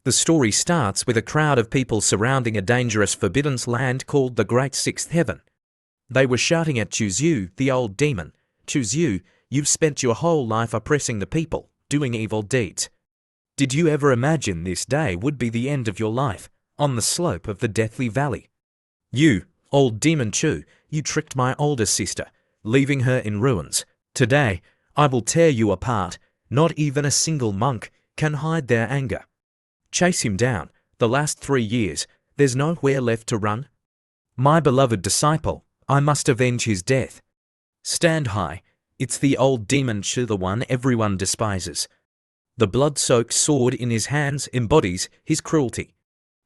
The story starts with a crowd of people surrounding a dangerous forbidden land called the Great Sixth Heaven. They were shouting at Chuzyu, the old demon. Chuzyu, you've spent your whole life oppressing the people, doing evil deeds. Did you ever imagine this day would be the end of your life, on the slope of the Deathly Valley? You, old demon Chu, you tricked my older sister, leaving her in ruins. Today, I will tear you apart. Not even a single monk can hide their anger. Chase him down. The last 3 years, there's nowhere left to run. My beloved disciple, I must avenge his death. Stand high. It's the old demon Chu, the one everyone despises. The blood-soaked sword in his hands embodies his cruelty.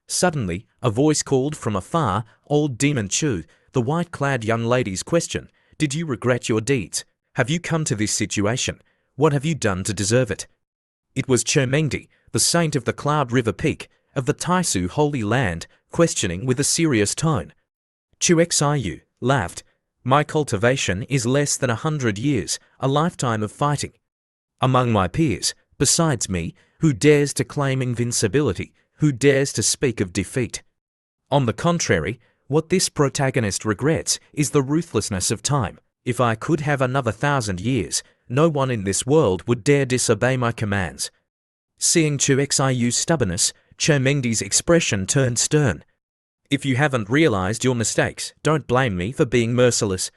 Suddenly, a voice called from afar, "Old demon Chu," the white-clad young lady's question. Did you regret your deeds? Have you come to this situation? What have you done to deserve it? It was Chermengdi, the saint of the Cloud River Peak, of the Taisu Holy Land, questioning with a serious tone. Chu Xiu laughed. My cultivation is less than 100 years, a lifetime of fighting. Among my peers, besides me, who dares to claim invincibility, who dares to speak of defeat? On the contrary, what this protagonist regrets is the ruthlessness of time. If I could have another 1,000 years, no one in this world would dare disobey my commands. Seeing Chu Xiu's stubbornness, Chermengdi's expression turned stern. If you haven't realized your mistakes, don't blame me for being merciless.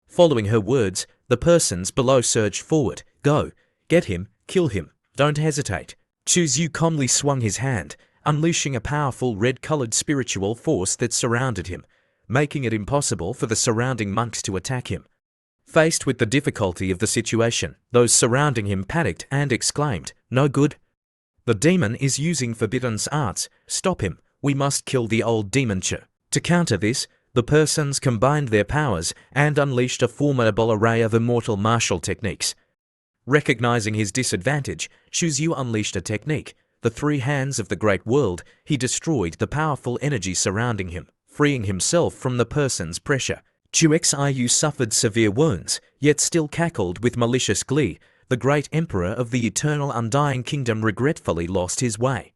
Following her words, the persons below surged forward. Go, get him, kill him, don't hesitate. Chuzyu calmly swung his hand, unleashing a powerful red-colored spiritual force that surrounded him, making it impossible for the surrounding monks to attack him. Faced with the difficulty of the situation, those surrounding him panicked and exclaimed, "No good. The demon is using forbidden arts. Stop him. We must kill the old demon Chu." To counter this, the persons combined their powers and unleashed a formidable array of immortal martial techniques. Recognizing his disadvantage, Chuzyu unleashed a technique, the 3 hands of the great world. He destroyed the powerful energy surrounding him, freeing himself from the person's pressure. Chu Xiu suffered severe wounds, yet still cackled with malicious glee. The great emperor of the eternal undying kingdom regretfully lost his way.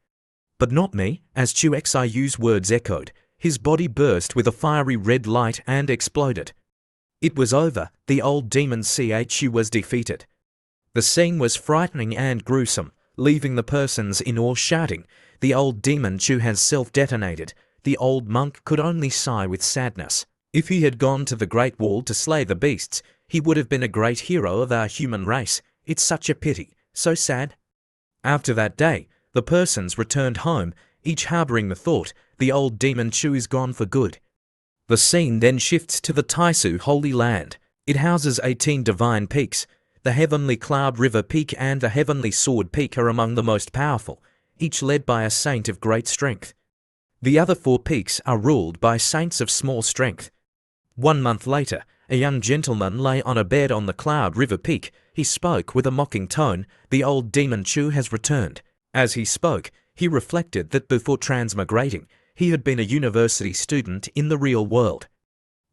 But not me, as Chu Xiu's words echoed. His body burst with a fiery red light and exploded. It was over. The old demon Chu was defeated. The scene was frightening and gruesome, leaving the persons in awe shouting, "The old demon Chu has self-detonated." The old monk could only sigh with sadness. If he had gone to the Great Wall to slay the beasts, he would have been a great hero of our human race. It's such a pity, so sad. After that day, the persons returned home, each harboring the thought, the old demon Chu is gone for good. The scene then shifts to the Taisu Holy Land. It houses 18 divine peaks. The Heavenly Cloud River Peak and the Heavenly Sword Peak are among the most powerful, each led by a saint of great strength. The other 4 peaks are ruled by saints of small strength. 1 month later, a young gentleman lay on a bed on the Cloud River Peak. He spoke with a mocking tone, "The old demon Chu has returned." As he spoke, he reflected that before transmigrating, he had been a university student in the real world.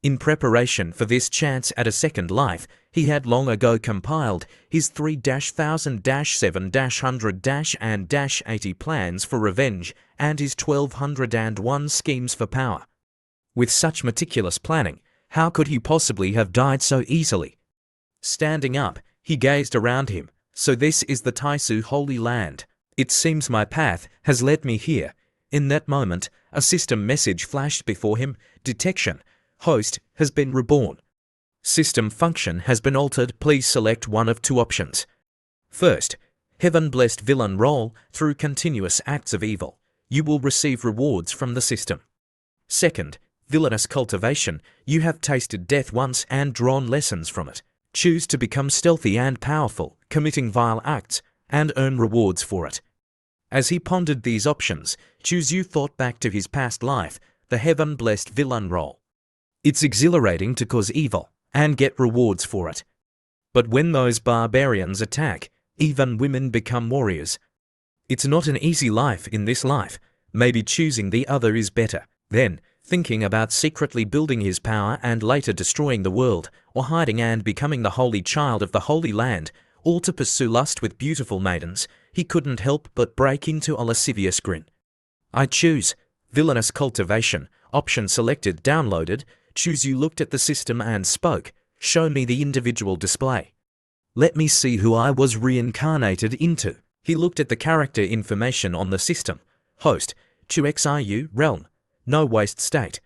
In preparation for this chance at a second life, he had long ago compiled his 3-1000-7-100-and-80 plans for revenge and his 1201 schemes for power. With such meticulous planning, how could he possibly have died so easily? Standing up, he gazed around him. So this is the Taisu Holy Land. It seems my path has led me here. In that moment, a system message flashed before him. Detection. Host has been reborn. System function has been altered. Please select one of 2 options. First, heaven-blessed villain role through continuous acts of evil. You will receive rewards from the system. Second, villainous cultivation. You have tasted death once and drawn lessons from it. Choose to become stealthy and powerful, committing vile acts, and earn rewards for it. As he pondered these options, Chuzyu thought back to his past life, the heaven-blessed villain role. It's exhilarating to cause evil and get rewards for it. But when those barbarians attack, even women become warriors. It's not an easy life in this life. Maybe choosing the other is better. Then, thinking about secretly building his power and later destroying the world, or hiding and becoming the holy child of the Holy Land, all to pursue lust with beautiful maidens, he couldn't help but break into a lascivious grin. I choose. Villainous cultivation. Option selected. Downloaded. Chuzu looked at the system and spoke. Show me the individual display. Let me see who I was reincarnated into. He looked at the character information on the system. Host. Chu-Xiu. Realm. No waste state.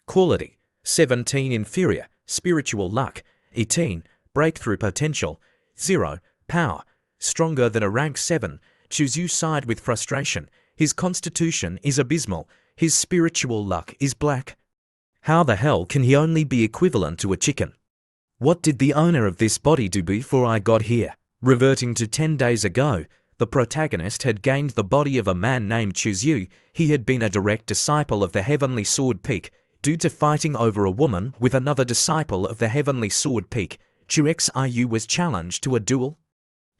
Quality. 17 inferior. Spiritual luck. 18. Breakthrough potential. 0. Power. Stronger than a rank 7. Chuzu sighed with frustration. His constitution is abysmal. His spiritual luck is black. How the hell can he only be equivalent to a chicken? What did the owner of this body do before I got here? Reverting to 10 days ago, the protagonist had gained the body of a man named Chuzu. He had been a direct disciple of the Heavenly Sword Peak. Due to fighting over a woman with another disciple of the Heavenly Sword Peak, Chu-Xiu was challenged to a duel.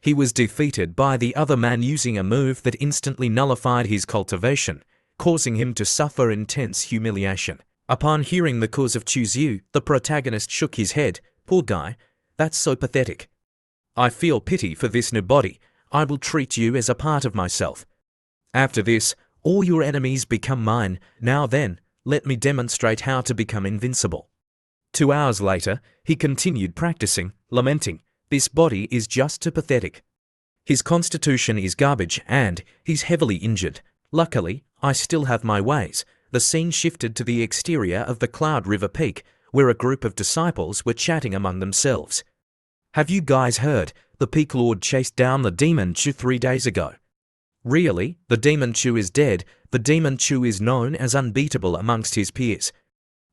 He was defeated by the other man using a move that instantly nullified his cultivation, causing him to suffer intense humiliation. Upon hearing the cause of Chuzu, the protagonist shook his head. Poor guy, that's so pathetic. I feel pity for this nobody. I will treat you as a part of myself. After this, all your enemies become mine. Now then, let me demonstrate how to become invincible. 2 hours later, he continued practicing, lamenting, this body is just too pathetic. His constitution is garbage and he's heavily injured. Luckily, I still have my ways. The scene shifted to the exterior of the Cloud River Peak, where a group of disciples were chatting among themselves. Have you guys heard? The Peak Lord chased down the Demon Chu 3 days ago. Really? The Demon Chu is dead. The Demon Chu is known as unbeatable amongst his peers.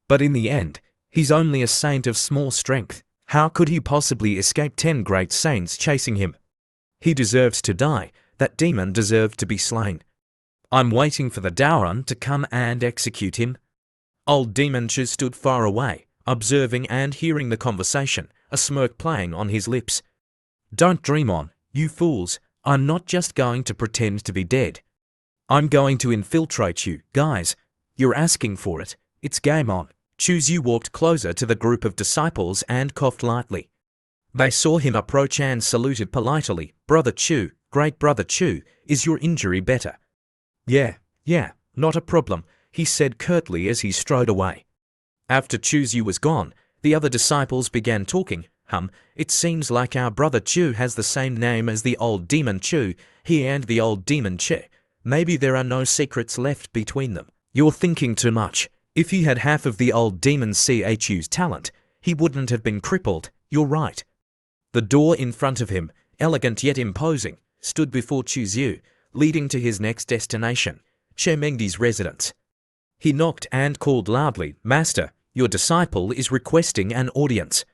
But in the end, he's only a saint of small strength. How could he possibly escape 10 great saints chasing him? He deserves to die. That demon deserved to be slain. I'm waiting for the Daoran to come and execute him. Old Demon Chu stood far away, observing and hearing the conversation, a smirk playing on his lips. Don't dream on, you fools. I'm not just going to pretend to be dead. I'm going to infiltrate you, guys. You're asking for it. It's game on. Chuzu walked closer to the group of disciples and coughed lightly. They saw him approach and saluted politely. Brother Chu, great brother Chu, is your injury better? Yeah, not a problem, he said curtly as he strode away. After Chuzu was gone, the other disciples began talking. It seems like our brother Chu has the same name as the old Demon Chu, he and the old Demon Che. Maybe there are no secrets left between them. You're thinking too much. If he had half of the old Demon Chu's talent, he wouldn't have been crippled. You're right. The door in front of him, elegant yet imposing, stood before Chuzu, leading to his next destination, Mengdi's residence. He knocked and called loudly, Master, your disciple is requesting an audience.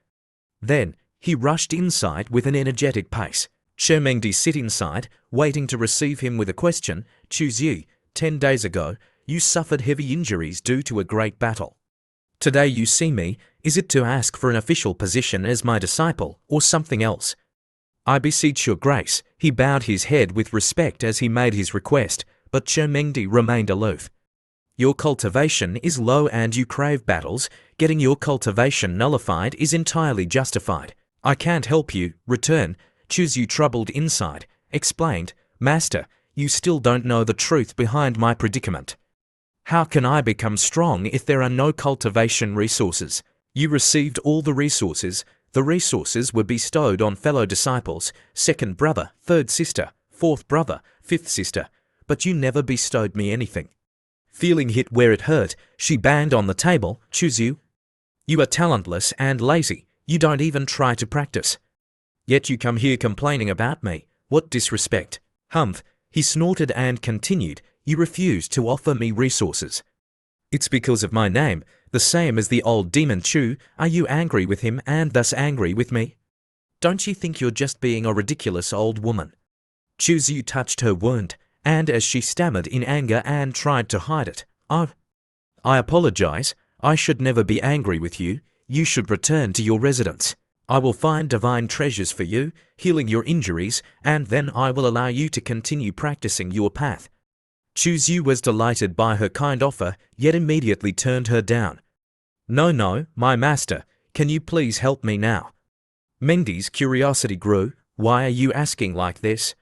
Then, he rushed inside with an energetic pace. Mengdi sit inside, waiting to receive him with a question. Chuzu, 10 days ago, you suffered heavy injuries due to a great battle. Today you see me, is it to ask for an official position as my disciple, or something else? I beseech your grace. He bowed his head with respect as he made his request, but Mengdi remained aloof. Your cultivation is low and you crave battles. Getting your cultivation nullified is entirely justified. I can't help you. Return. Chuzu, troubled inside, explained, Master, you still don't know the truth behind my predicament. How can I become strong if there are no cultivation resources? You received all the resources. The resources were bestowed on fellow disciples, second brother, third sister, fourth brother, fifth sister, but you never bestowed me anything. Feeling hit where it hurt, she banged on the table. Chuzu, you are talentless and lazy. You don't even try to practice. Yet you come here complaining about me. What disrespect. Humph, he snorted and continued, you refuse to offer me resources. It's because of my name, the same as the old Demon Chu. Are you angry with him and thus angry with me? Don't you think you're just being a ridiculous old woman? Chuzu touched her wound, and as she stammered in anger and tried to hide it, I apologize. I should never be angry with you. You should return to your residence. I will find divine treasures for you, healing your injuries, and then I will allow you to continue practicing your path. Chuzu was delighted by her kind offer, yet immediately turned her down. No, my master, can you please help me now? Mengdi's curiosity grew. Why are you asking like this?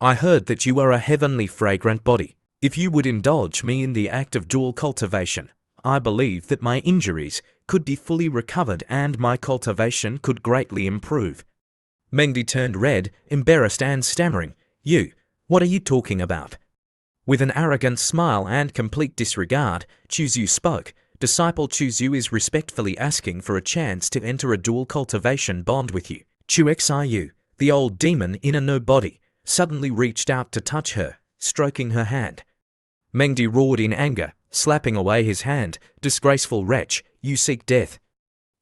I heard that you are a heavenly fragrant body. If you would indulge me in the act of dual cultivation, I believe that my injuries could be fully recovered and my cultivation could greatly improve. Mengdi turned red, embarrassed and stammering, what are you talking about? With an arrogant smile and complete disregard, Chuzyu spoke. Disciple Chuzyu is respectfully asking for a chance to enter a dual cultivation bond with you. Chuxiu, the old demon in a no body, suddenly reached out to touch her, stroking her hand. Mengdi roared in anger, slapping away his hand. Disgraceful wretch, you seek death.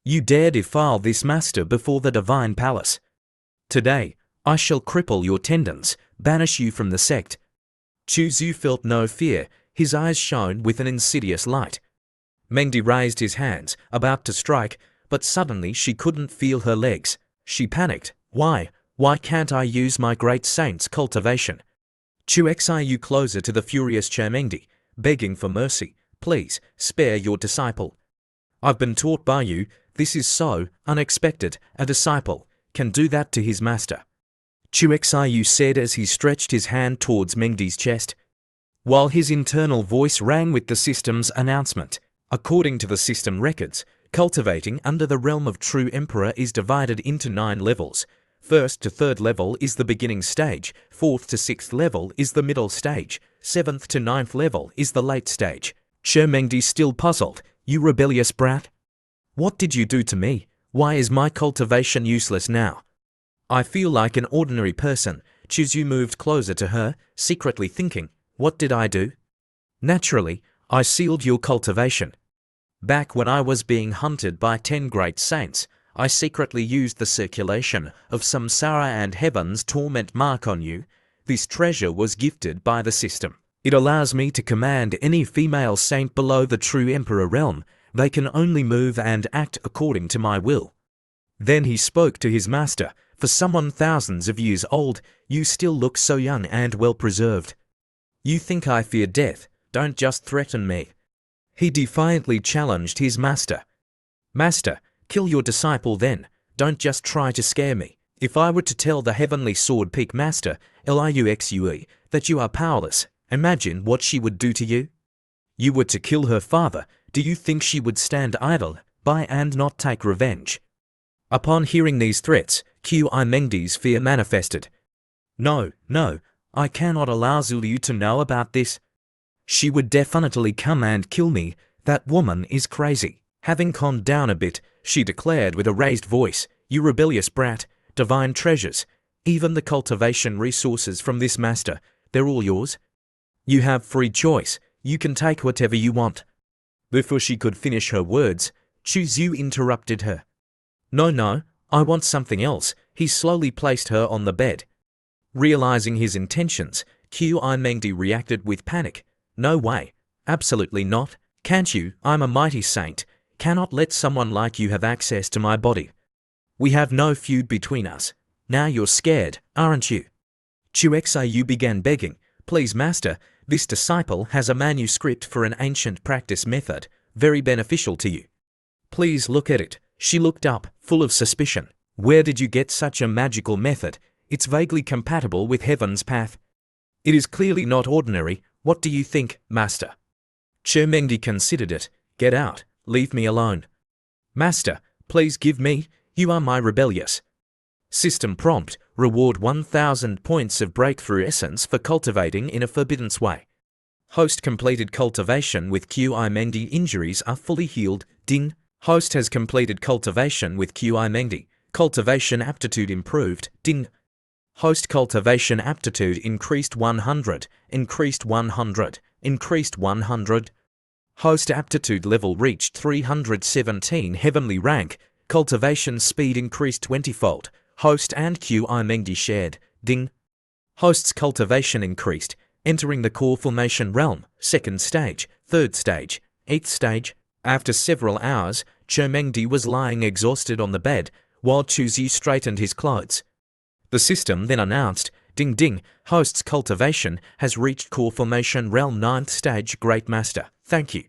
You dare defile this master before the divine palace. Today, I shall cripple your tendons, banish you from the sect. Chuzyu felt no fear, his eyes shone with an insidious light. Mengdi raised his hands, about to strike, but suddenly she couldn't feel her legs. She panicked. Why can't I use my great saint's cultivation? Chuxiu closer to the furious Mengdi, begging for mercy. Please, spare your disciple. I've been taught by you, this is so unexpected, a disciple can do that to his master. Chuxiu said as he stretched his hand towards Mengdi's chest, while his internal voice rang with the system's announcement. According to the system records, cultivating under the realm of True Emperor is divided into 9 levels. 1st to 3rd level is the beginning stage, 4th to 6th level is the middle stage, 7th to 9th level is the late stage. Mengdi still puzzled. You rebellious brat? What did you do to me? Why is my cultivation useless now? I feel like an ordinary person. Chuzyu moved closer to her, secretly thinking, what did I do? Naturally, I sealed your cultivation. Back when I was being hunted by 10 great saints, I secretly used the circulation of samsara and heaven's torment mark on you. This treasure was gifted by the system. It allows me to command any female saint below the True Emperor realm. They can only move and act according to my will. Then he spoke to his master. For someone thousands of years old, you still look so young and well preserved. You think I fear death, don't just threaten me. He defiantly challenged his master. Master, kill your disciple then, don't just try to scare me. If I were to tell the Heavenly Sword Peak Master, Liuxue, that you are powerless, imagine what she would do to you. You were to kill her father, do you think she would stand idle by and not take revenge? Upon hearing these threats, Mengdi's fear manifested. No, I cannot allow Zulu to know about this. She would definitely come and kill me. That woman is crazy. Having calmed down a bit, she declared with a raised voice, you rebellious brat, divine treasures, even the cultivation resources from this master, they're all yours. You have free choice, you can take whatever you want. Before she could finish her words, Chuzyu interrupted her. No, I want something else. He slowly placed her on the bed. Realizing his intentions, Mengdi reacted with panic. No way. Absolutely not. Can't you? I'm a mighty saint. Cannot let someone like you have access to my body. We have no feud between us. Now you're scared, aren't you? Chuxiu began begging. Please master, this disciple has a manuscript for an ancient practice method, very beneficial to you. Please look at it. She looked up, full of suspicion. Where did you get such a magical method? It's vaguely compatible with heaven's path. It is clearly not ordinary. What do you think, master? Mengdi considered it. Get out. Leave me alone. Master, please give me. You are my rebellious. System prompt. Reward 1000 points of breakthrough essence for cultivating in a forbidden way. Host completed cultivation with Mengdi. Injuries are fully healed. Ding. Host has completed cultivation with Mengdi. Cultivation aptitude improved. Ding. Host cultivation aptitude increased 100, increased 100, increased 100. Host aptitude level reached 317 heavenly rank. Cultivation speed increased 20-fold. Host and Mengdi shared. Ding. Host's cultivation increased, entering the core formation realm, 2nd stage, 3rd stage, 8th stage. After several hours, Mengdi was lying exhausted on the bed, while Chuzyu straightened his clothes. The system then announced, ding ding, host's cultivation has reached core formation realm 9th stage. Great master, thank you.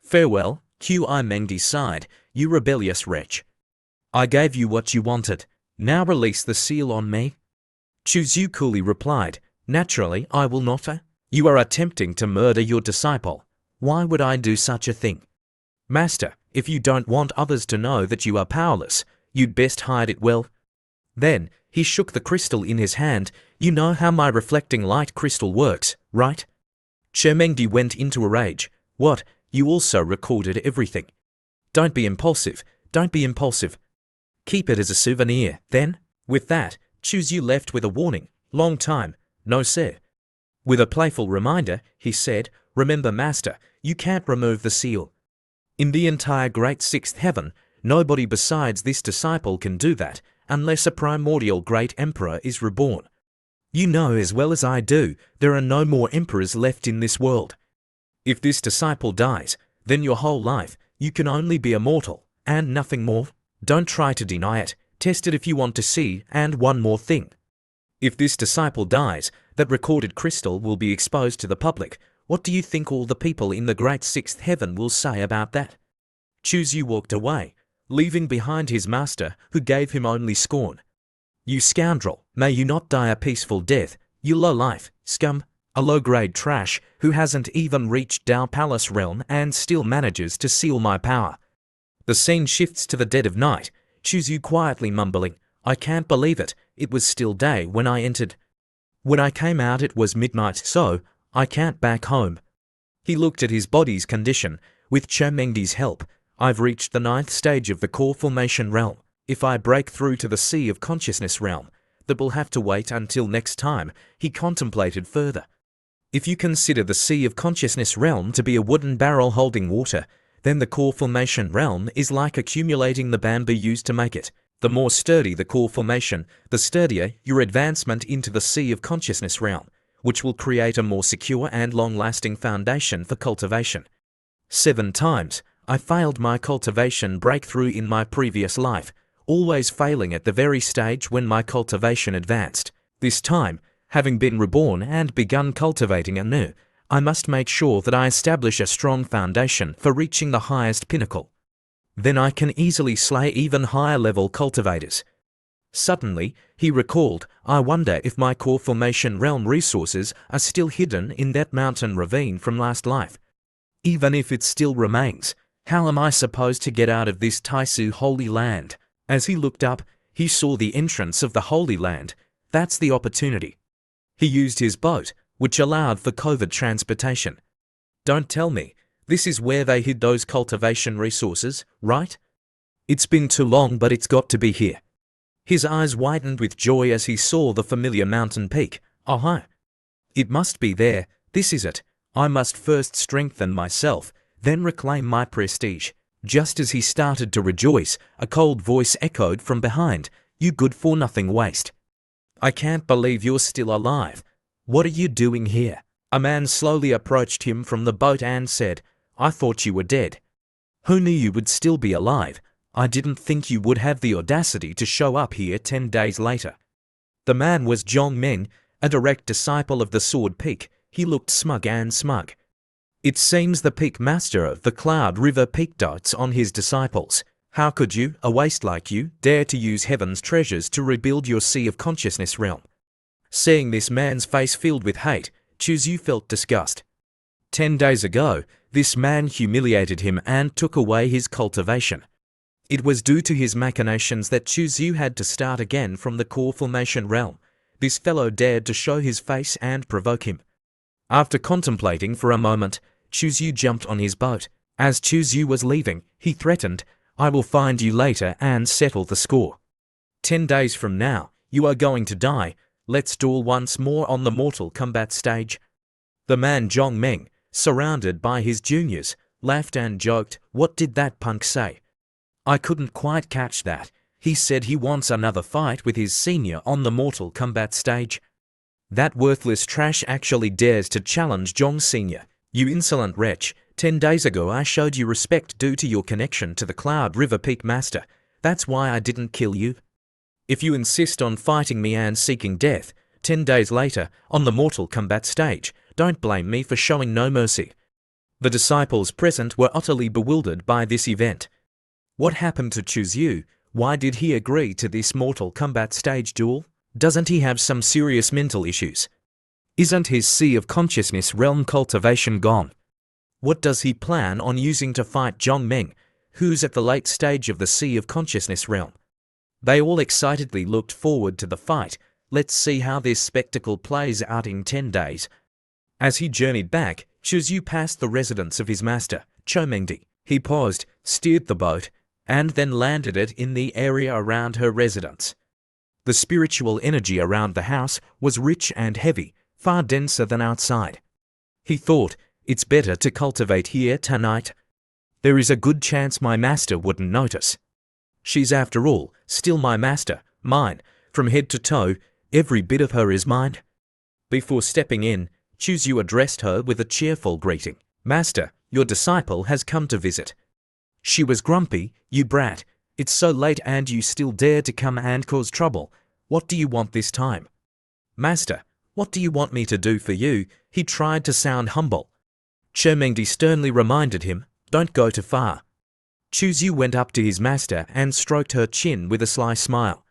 Farewell. Mengdi sighed, you rebellious wretch. I gave you what you wanted. Now release the seal on me. Chuzyu coolly replied, Naturally, I will not. You are attempting to murder your disciple. Why would I do such a thing? Master, if you don't want others to know that you are powerless, you'd best hide it well. Then, he shook the crystal in his hand. You know how my reflecting light crystal works, right? Chermengdi went into a rage. What? You also recorded everything. Don't be impulsive. Don't be impulsive. Keep it as a souvenir, then. With that, Chuzyu left with a warning. Long time. No sir. With a playful reminder, he said, remember master, you can't remove the seal. In the entire great sixth heaven, nobody besides this disciple can do that, unless a primordial great emperor is reborn. You know as well as I do, there are no more emperors left in this world. If this disciple dies, then your whole life, you can only be immortal, and nothing more. Don't try to deny it, test it if you want to see, and one more thing. If this disciple dies, that recorded crystal will be exposed to the public. What do you think all the people in the great sixth heaven will say about that? Chuzyu walked away, leaving behind his master, who gave him only scorn. You scoundrel, may you not die a peaceful death, you low-life, scum, a low-grade trash who hasn't even reached Dao Palace realm and still manages to seal my power. The scene shifts to the dead of night, Chuzyu quietly mumbling, I can't believe it, it was still day when I entered. When I came out it was midnight, so I can't back home. He looked at his body's condition. With Chermengdi's help, I've reached the 9th stage of the core formation realm. If I break through to the sea of consciousness realm, that will have to wait until next time. He contemplated further. If you consider the sea of consciousness realm to be a wooden barrel holding water, then the core formation realm is like accumulating the bamboo used to make it. The more sturdy the core formation, the sturdier your advancement into the sea of consciousness realm, which will create a more secure and long-lasting foundation for cultivation. 7 times, I failed my cultivation breakthrough in my previous life, always failing at the very stage when my cultivation advanced. This time, having been reborn and begun cultivating anew, I must make sure that I establish a strong foundation for reaching the highest pinnacle. Then I can easily slay even higher-level cultivators. Suddenly, he recalled, I wonder if my core formation realm resources are still hidden in that mountain ravine from last life. Even if it still remains, how am I supposed to get out of this Taisu holy land? As he looked up, he saw the entrance of the Holy Land. That's the opportunity. He used his boat, which allowed for covert transportation. Don't tell me, this is where they hid those cultivation resources, right? It's been too long, but it's got to be here. His eyes widened with joy as he saw the familiar mountain peak. Oh, hi. It must be there. This is it. I must first strengthen myself, then reclaim my prestige. Just as he started to rejoice, a cold voice echoed from behind. You good-for-nothing waste. I can't believe you're still alive. What are you doing here? A man slowly approached him from the boat and said, I thought you were dead. Who knew you would still be alive? I didn't think you would have the audacity to show up here 10 days later. The man was Zhong Meng, a direct disciple of the Sword Peak. He looked smug and smug. It seems the peak master of the Cloud River Peak dotes on his disciples. How could you, a waste like you, dare to use heaven's treasures to rebuild your sea of consciousness realm? Seeing this man's face filled with hate, Chuzyu felt disgust. 10 days ago, this man humiliated him and took away his cultivation. It was due to his machinations that Chuzyu had to start again from the core formation realm. This fellow dared to show his face and provoke him. After contemplating for a moment, Chuzyu jumped on his boat. As Chuzyu was leaving, he threatened, I will find you later and settle the score. 10 days from now, you are going to die. Let's duel once more on the Mortal Kombat stage. The man Zhong Meng, surrounded by his juniors, laughed and joked, what did that punk say? I couldn't quite catch that. He said he wants another fight with his senior on the Mortal Kombat stage. That worthless trash actually dares to challenge Zhong Senior. You insolent wretch, 10 days ago I showed you respect due to your connection to the Cloud River Peak Master. That's why I didn't kill you. If you insist on fighting me and seeking death, 10 days later, on the Mortal Kombat stage, don't blame me for showing no mercy. The disciples present were utterly bewildered by this event. What happened to Chuzyu? Why did he agree to this Mortal Kombat stage duel? Doesn't he have some serious mental issues? Isn't his sea of consciousness realm cultivation gone? What does he plan on using to fight Zhong Meng, who's at the late stage of the sea of consciousness realm? They all excitedly looked forward to the fight. Let's see how this spectacle plays out in 10 days. As he journeyed back, Chuzyu passed the residence of his master, Chomengdi. He paused, steered the boat, and then landed it in the area around her residence. The spiritual energy around the house was rich and heavy, far denser than outside. He thought, it's better to cultivate here tonight. There is a good chance my master wouldn't notice. She's after all, still my master, mine, from head to toe, every bit of her is mine. Before stepping in, Chuzyu addressed her with a cheerful greeting. Master, your disciple has come to visit. She was grumpy. You brat, it's so late and you still dare to come and cause trouble. What do you want this time? Master, what do you want me to do for you? He tried to sound humble. Chomengdi sternly reminded him, don't go too far. Chuzyu went up to his master and stroked her chin with a sly smile.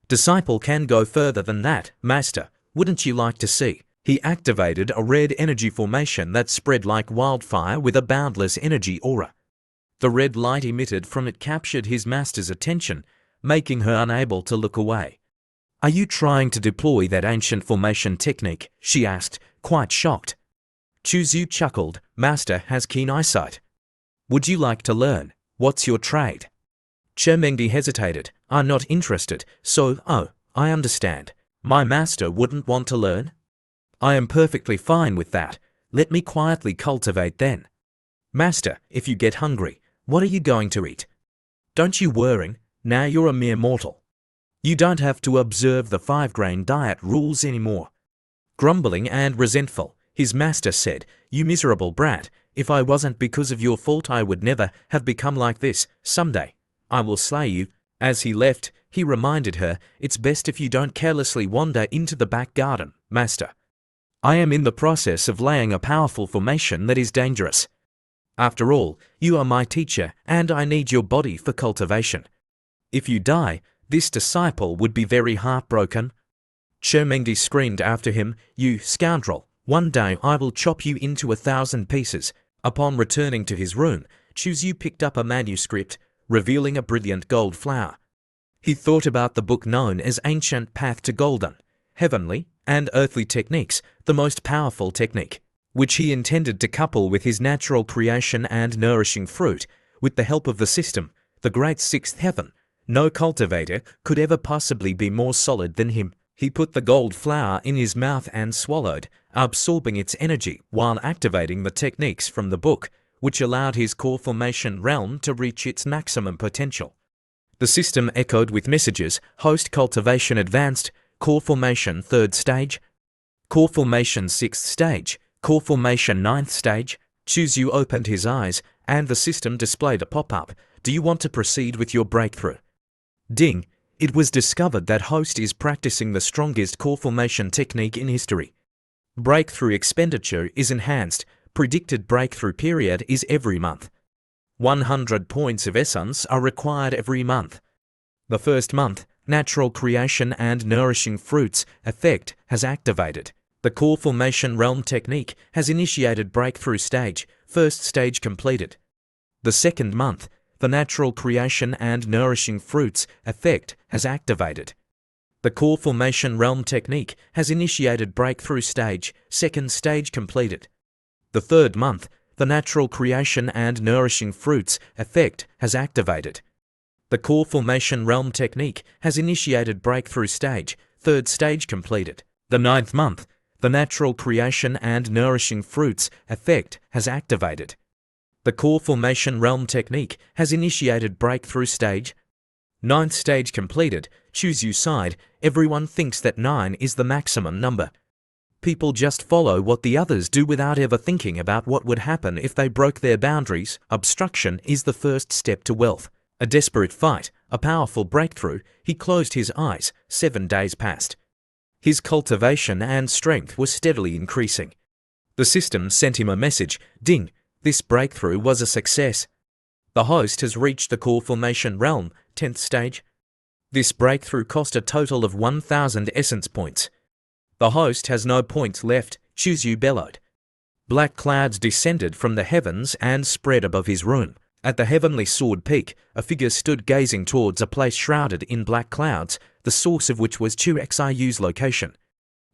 Disciple can go further than that, master. Wouldn't you like to see? He activated a red energy formation that spread like wildfire with a boundless energy aura. The red light emitted from it captured his master's attention, making her unable to look away. Are you trying to deploy that ancient formation technique? She asked, quite shocked. Chuzyu chuckled. Master has keen eyesight. Would you like to learn? What's your trade? Chomengdi hesitated. I'm not interested, so, I understand. My master wouldn't want to learn? I am perfectly fine with that. Let me quietly cultivate then. Master, if you get hungry, what are you going to eat? Don't you worry, now you're a mere mortal. You don't have to observe the 5-grain diet rules anymore. Grumbling and resentful, his master said, you miserable brat, if I wasn't because of your fault I would never have become like this. Someday, I will slay you. As he left, he reminded her, it's best if you don't carelessly wander into the back garden, master. I am in the process of laying a powerful formation that is dangerous. After all, you are my teacher and I need your body for cultivation. If you die, this disciple would be very heartbroken. Chomengdi screamed after him, you scoundrel, one day I will chop you into 1,000 pieces. Upon returning to his room, Chuzyu picked up a manuscript, revealing a brilliant gold flower. He thought about the book known as Ancient Path to Golden, Heavenly and Earthly Techniques, the most powerful technique, which he intended to couple with his natural creation and nourishing fruit, with the help of the system, the great sixth heaven. No cultivator could ever possibly be more solid than him. He put the gold flower in his mouth and swallowed, absorbing its energy while activating the techniques from the book, which allowed his core formation realm to reach its maximum potential. The system echoed with messages: Host Cultivation Advanced, Core Formation 3rd Stage, Core Formation 6th Stage, Core Formation 9th Stage. Chuzyu opened his eyes, and the system displayed a pop-up. Do you want to proceed with your breakthrough? Ding! It was discovered that Host is practicing the strongest core formation technique in history. Breakthrough expenditure is enhanced. Predicted breakthrough period is every month. 100 points of essence are required every month. The first month, Natural Creation and Nourishing Fruits effect has activated. The Core Formation Realm technique has initiated breakthrough stage, 1st stage completed. The second month, the Natural Creation and Nourishing Fruits effect has activated. The Core Formation Realm technique has initiated breakthrough stage, 2nd stage completed. The third month, the Natural Creation and Nourishing Fruits effect has activated. The Core Formation Realm technique has initiated breakthrough stage, 3rd stage completed. The 9th month, the Natural Creation and Nourishing Fruits effect has activated. The Core Formation Realm technique has initiated breakthrough stage, 9th stage completed. Chuzyu sighed. Everyone thinks that 9 is the maximum number. People just follow what the others do without ever thinking about what would happen if they broke their boundaries. Obstruction is the first step to wealth. A desperate fight, a powerful breakthrough. He closed his eyes. 7 days passed. His cultivation and strength was steadily increasing. The system sent him a message. Ding! This breakthrough was a success. The host has reached the Core Formation Realm, 10th stage. This breakthrough cost a total of 1,000 essence points. The host has no points left, Chuzu bellowed. Black clouds descended from the heavens and spread above his room. At the heavenly sword peak, a figure stood gazing towards a place shrouded in black clouds, the source of which was Chu Xiu's location.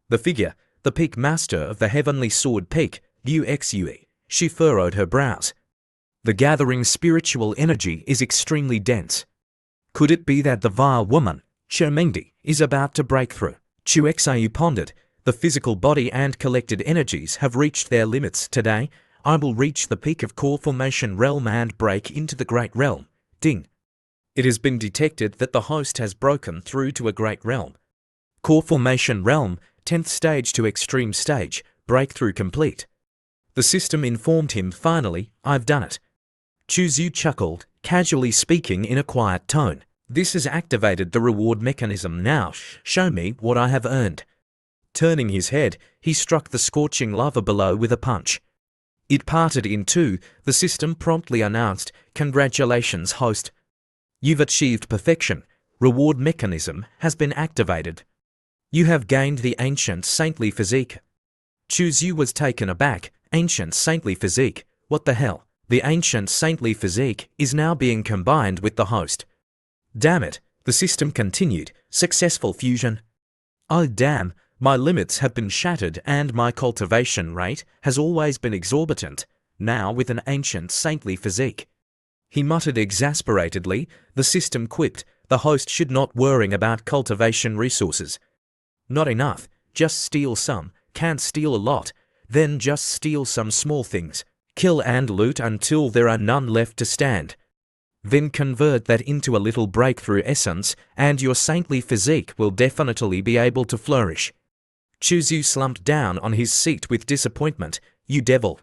The figure, the peak master of the heavenly sword peak, Liu Xue, she furrowed her brows. The gathering spiritual energy is extremely dense. Could it be that the vile woman, Chermengdi, is about to break through? Chu Xiu pondered. The physical body and collected energies have reached their limits today. I will reach the peak of core formation realm and break into the great realm. Ding. It has been detected that the host has broken through to a great realm. Core formation realm, 10th stage to extreme stage, breakthrough complete. The system informed him finally, I've done it. Chuzu chuckled, casually speaking in a quiet tone. This has activated the reward mechanism now. Show me what I have earned. Turning his head, he struck the scorching lava below with a punch. It parted in two. The system promptly announced, Congratulations, host. You've achieved perfection. Reward mechanism has been activated. You have gained the ancient saintly physique. Chuzu was taken aback. Ancient saintly physique? What the hell? The ancient saintly physique is now being combined with the host. Damn it, the system continued. Successful fusion. Oh damn. My limits have been shattered and my cultivation rate has always been exorbitant, now with an ancient saintly physique. He muttered exasperatedly. The system quipped, the host should not worry about cultivation resources. Not enough, just steal some, can't steal a lot, then just steal some small things, kill and loot until there are none left to stand. Then convert that into a little breakthrough essence and your saintly physique will definitely be able to flourish. Chuzu slumped down on his seat with disappointment. You devil.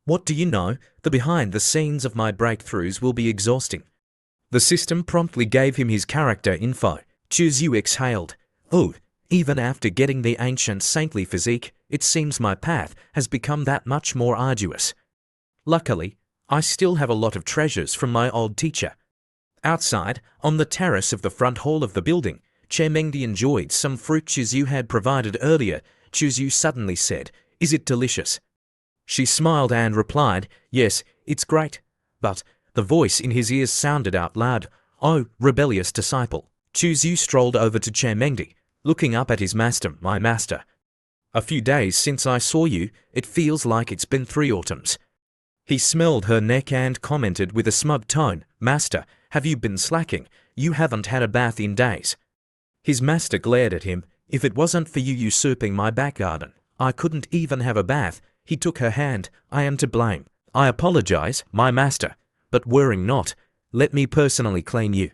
What do you know? The behind the scenes of my breakthroughs will be exhausting. The system promptly gave him his character info. Chuzu exhaled. Oh, even after getting the ancient saintly physique, it seems my path has become that much more arduous. Luckily, I still have a lot of treasures from my old teacher. Outside, on the terrace of the front hall of the building, Chermengdi enjoyed some fruit Chuzu had provided earlier. Chuzu suddenly said, Is it delicious? She smiled and replied, Yes, it's great. But the voice in his ears sounded out loud, Oh, rebellious disciple. Chuzu strolled over to Chermengdi, looking up at his master, My master. A few days since I saw you, it feels like it's been 3 autumns. He smelled her neck and commented with a smug tone, Master, have you been slacking? You haven't had a bath in days. His master glared at him. If it wasn't for you usurping my back garden, I couldn't even have a bath. He took her hand. I am to blame. I apologize, my master. But worrying not, let me personally clean you.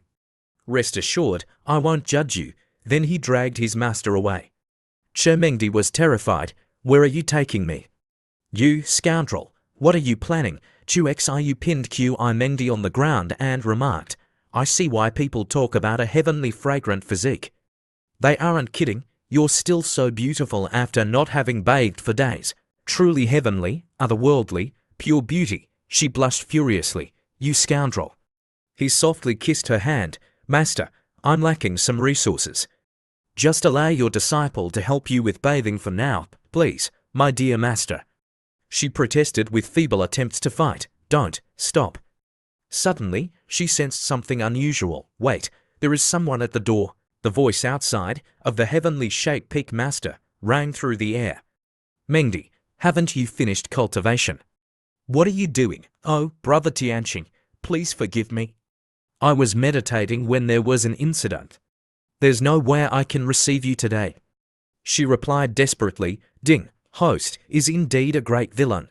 Rest assured, I won't judge you. Then he dragged his master away. Chermengdi was terrified. Where are you taking me? You scoundrel. What are you planning? Chu Xiu pinned Qiu on the ground and remarked, I see why people talk about a heavenly fragrant physique. They aren't kidding. You're still so beautiful after not having bathed for days. Truly heavenly, otherworldly, pure beauty. She blushed furiously. You scoundrel. He softly kissed her hand. Master, I'm lacking some resources. Just allow your disciple to help you with bathing for now, please, my dear master. She protested with feeble attempts to fight. Don't, stop. Suddenly, she sensed something unusual. Wait, there is someone at the door. The voice outside, of the heavenly shape peak master, rang through the air. Mengdi, haven't you finished cultivation? What are you doing? Oh, brother Tianqing, please forgive me. I was meditating when there was an incident. There's no way I can receive you today. She replied desperately, Ding, host, is indeed a great villain.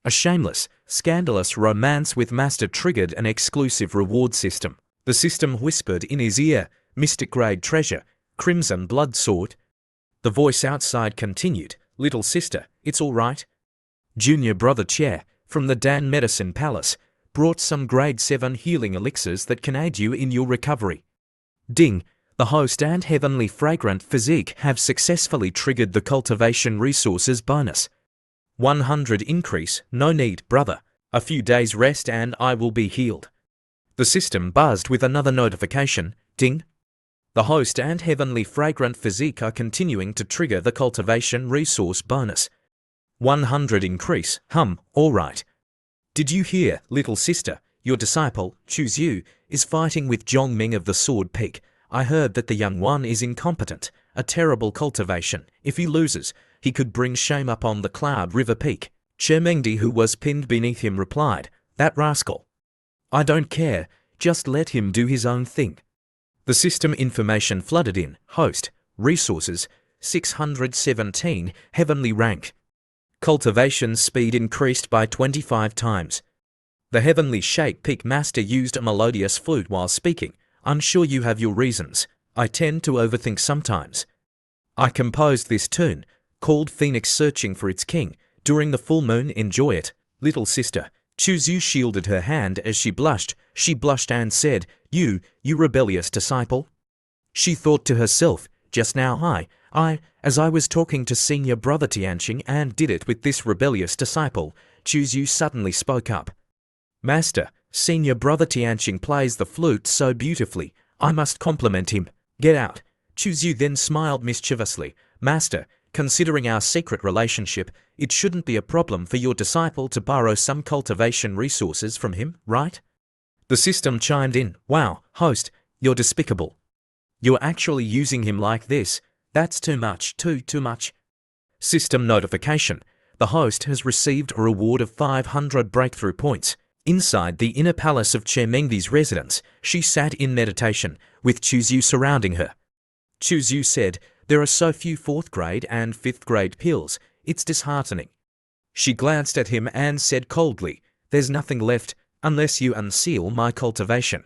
A shameless, scandalous romance with master triggered an exclusive reward system. The system whispered in his ear, mystic-grade treasure, crimson blood sword. The voice outside continued, Little sister, it's all right. Junior brother Chair, from the Dan Medicine Palace, brought some grade 7 healing elixirs that can aid you in your recovery. Ding, the host and heavenly fragrant physique have successfully triggered the cultivation resources bonus. 100 increase, no need, brother. A few days rest and I will be healed. The system buzzed with another notification. Ding. The host and heavenly fragrant physique are continuing to trigger the cultivation resource bonus. 100 increase, alright. Did you hear, little sister? Your disciple, Choose You, is fighting with Zhongming of the Sword Peak. I heard that the young one is incompetent, a terrible cultivation. If he loses, he could bring shame upon the Cloud River Peak. Chermengdi, who was pinned beneath him, replied, That rascal. I don't care, just let him do his own thing. The system information flooded in. Host, resources, 617, heavenly rank. Cultivation speed increased by 25 times. The heavenly Shake Peak Master used a melodious flute while speaking. I'm sure you have your reasons. I tend to overthink sometimes. I composed this tune, called Phoenix Searching for its King. During the full moon, enjoy it. Little sister, Choose You shielded her hand as she blushed. She blushed and said, You rebellious disciple. She thought to herself, just now as I was talking to senior brother Tianqing and did it with this rebellious disciple. Choose You suddenly spoke up. Master, senior brother Tianqing plays the flute so beautifully. I must compliment him. Get out. Choose You then smiled mischievously. Master, considering our secret relationship, it shouldn't be a problem for your disciple to borrow some cultivation resources from him, right? The system chimed in. Wow, host, you're despicable. You're actually using him like this. That's too much, too much. System notification. The host has received a reward of 500 breakthrough points. Inside the inner palace of Chermengdi's residence, she sat in meditation, with Choose You surrounding her. Choose You said, There are so few 4th grade and 5th grade pills, it's disheartening. She glanced at him and said coldly, There's nothing left, unless you unseal my cultivation.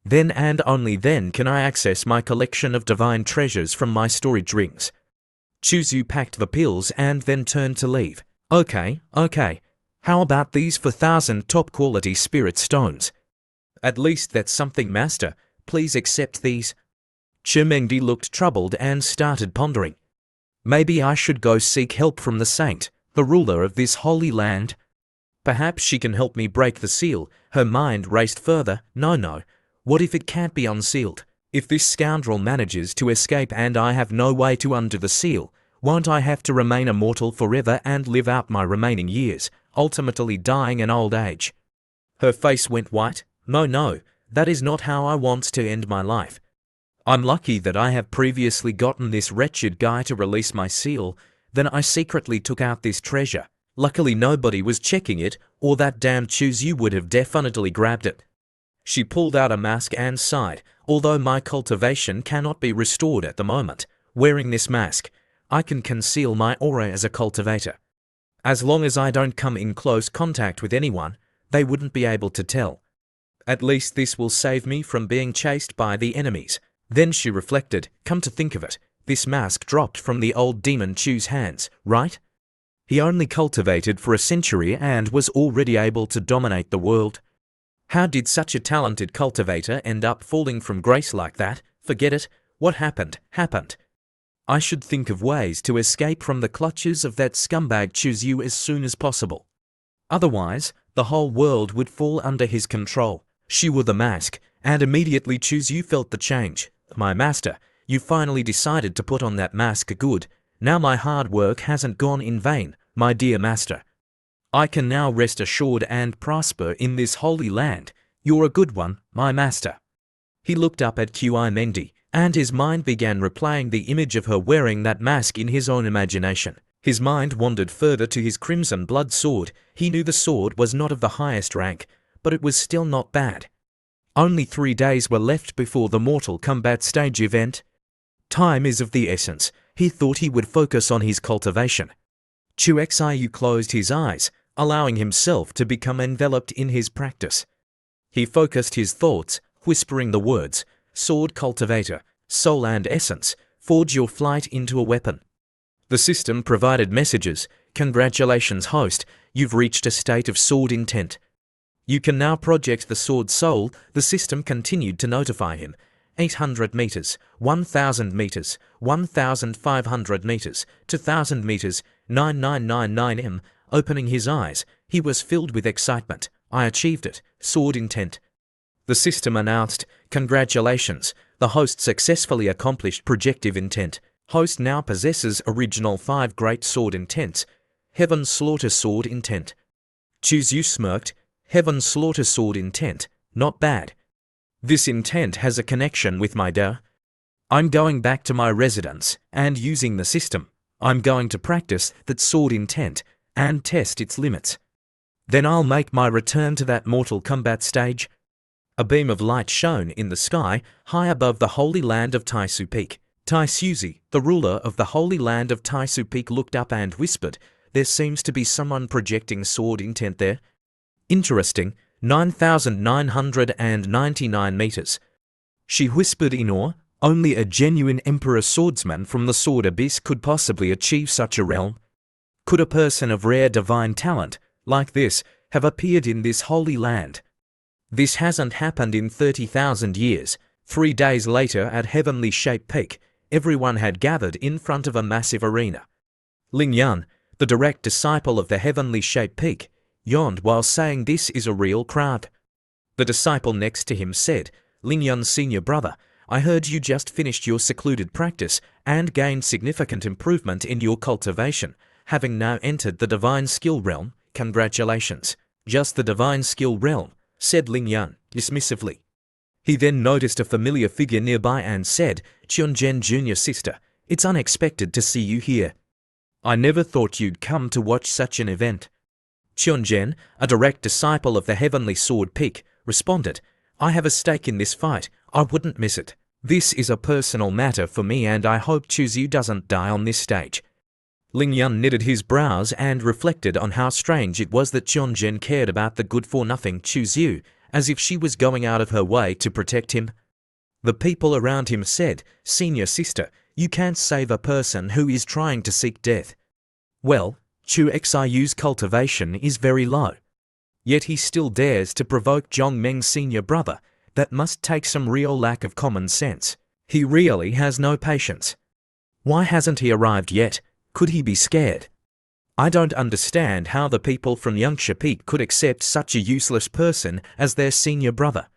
Then and only then can I access my collection of divine treasures from my storage rings. Choose You packed the pills and then turned to leave. Okay. How about these 4,000 top-quality spirit stones? At least that's something, Master. Please accept these. Chermengdi looked troubled and started pondering. Maybe I should go seek help from the saint, the ruler of this holy land. Perhaps she can help me break the seal. Her mind raced further. No. What if it can't be unsealed? If this scoundrel manages to escape and I have no way to undo the seal, won't I have to remain immortal forever and live out my remaining years, ultimately dying in old age? Her face went white. No, that is not how I want to end my life. I'm lucky that I have previously gotten this wretched guy to release my seal, then I secretly took out this treasure. Luckily nobody was checking it, or that damn Choose You would have definitely grabbed it. She pulled out a mask and sighed. Although my cultivation cannot be restored at the moment, wearing this mask, I can conceal my aura as a cultivator. As long as I don't come in close contact with anyone, they wouldn't be able to tell. At least this will save me from being chased by the enemies. Then she reflected, come to think of it, this mask dropped from the old demon Chu's hands, right? He only cultivated for a century and was already able to dominate the world. How did such a talented cultivator end up falling from grace like that? Forget it. What happened. I should think of ways to escape from the clutches of that scumbag Choose You as soon as possible. Otherwise, the whole world would fall under his control. She wore the mask, and immediately Choose You felt the change. My master, you finally decided to put on that mask. Good. Now my hard work hasn't gone in vain, my dear master. I can now rest assured and prosper in this holy land. You're a good one, my master. He looked up at Chermengdi, and his mind began replaying the image of her wearing that mask in his own imagination. His mind wandered further to his crimson blood sword. He knew the sword was not of the highest rank, but it was still not bad. Only 3 days were left before the Mortal Kombat stage event. Time is of the essence. He thought he would focus on his cultivation. Chu Xiu closed his eyes, allowing himself to become enveloped in his practice. He focused his thoughts, whispering the words, Sword Cultivator, Soul and Essence, forge your flight into a weapon. The system provided messages. Congratulations, host, you've reached a state of sword intent. You can now project the sword soul. The system continued to notify him. 800 meters, 1,000 meters, 1,500 meters, 2,000 meters, 9999 m. Opening his eyes, he was filled with excitement. I achieved it. Sword intent. The system announced, Congratulations, The host successfully accomplished projective intent. Host now possesses original 5 great sword intents. Heaven slaughter sword intent. Chuzyu smirked. Heaven slaughter sword intent. Not bad. This intent has a connection with my Dao. I'm going back to my residence and using the system. I'm going to practice that sword intent and test its limits. Then I'll make my return to that mortal combat stage. A beam of light shone in the sky high above the holy land of Taisu Peak. Tai Suzi, the ruler of the holy land of Taisu Peak, looked up and whispered, "There seems to be someone projecting sword intent there." Interesting, 9,999 meters. She whispered in awe, only a genuine emperor swordsman from the sword abyss could possibly achieve such a realm. Could a person of rare divine talent, like this, have appeared in this holy land? This hasn't happened in 30,000 years. 3 days later at Heavenly Shape Peak, everyone had gathered in front of a massive arena. Ling Yan, the direct disciple of the Heavenly Shape Peak, yawned while saying this is a real crowd. The disciple next to him said, "Ling Yan's senior brother, I heard you just finished your secluded practice and gained significant improvement in your cultivation, having now entered the divine skill realm. Congratulations." "Just the divine skill realm," said Ling Yan, dismissively. He then noticed a familiar figure nearby and said, "Chunzhen junior sister, it's unexpected to see you here. I never thought you'd come to watch such an event." Chunzhen, a direct disciple of the Heavenly Sword Peak, responded, "I have a stake in this fight. I wouldn't miss it. This is a personal matter for me and I hope Chuzyu doesn't die on this stage." Ling Yan knitted his brows and reflected on how strange it was that Chunzhen cared about the good-for-nothing Chuzyu, as if she was going out of her way to protect him. The people around him said, "Senior sister, you can't save a person who is trying to seek death." Well, Chu Xiu's cultivation is very low. Yet he still dares to provoke Zhong Meng's senior brother. That must take some real lack of common sense. He really has no patience. Why hasn't he arrived yet? Could he be scared? I don't understand how the people from Yangsha Peak could accept such a useless person as their senior brother.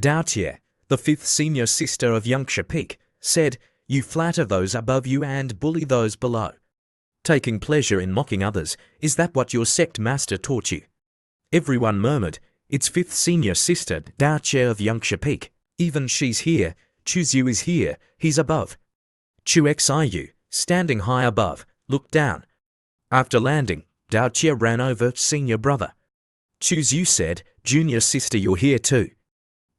Dao Tie, the 5th senior sister of Yangsha Peak, said, "You flatter those above you and bully those below. Taking pleasure in mocking others, is that what your sect master taught you?" Everyone murmured, "It's 5th senior sister, Dao Tie of Yangsha Peak. Even she's here. Chuzyu is here. He's above." Chu Xiu, standing high above, looked down. After landing, Dao Tie ran over senior brother. Chuzyu said, "Junior sister, you're here too."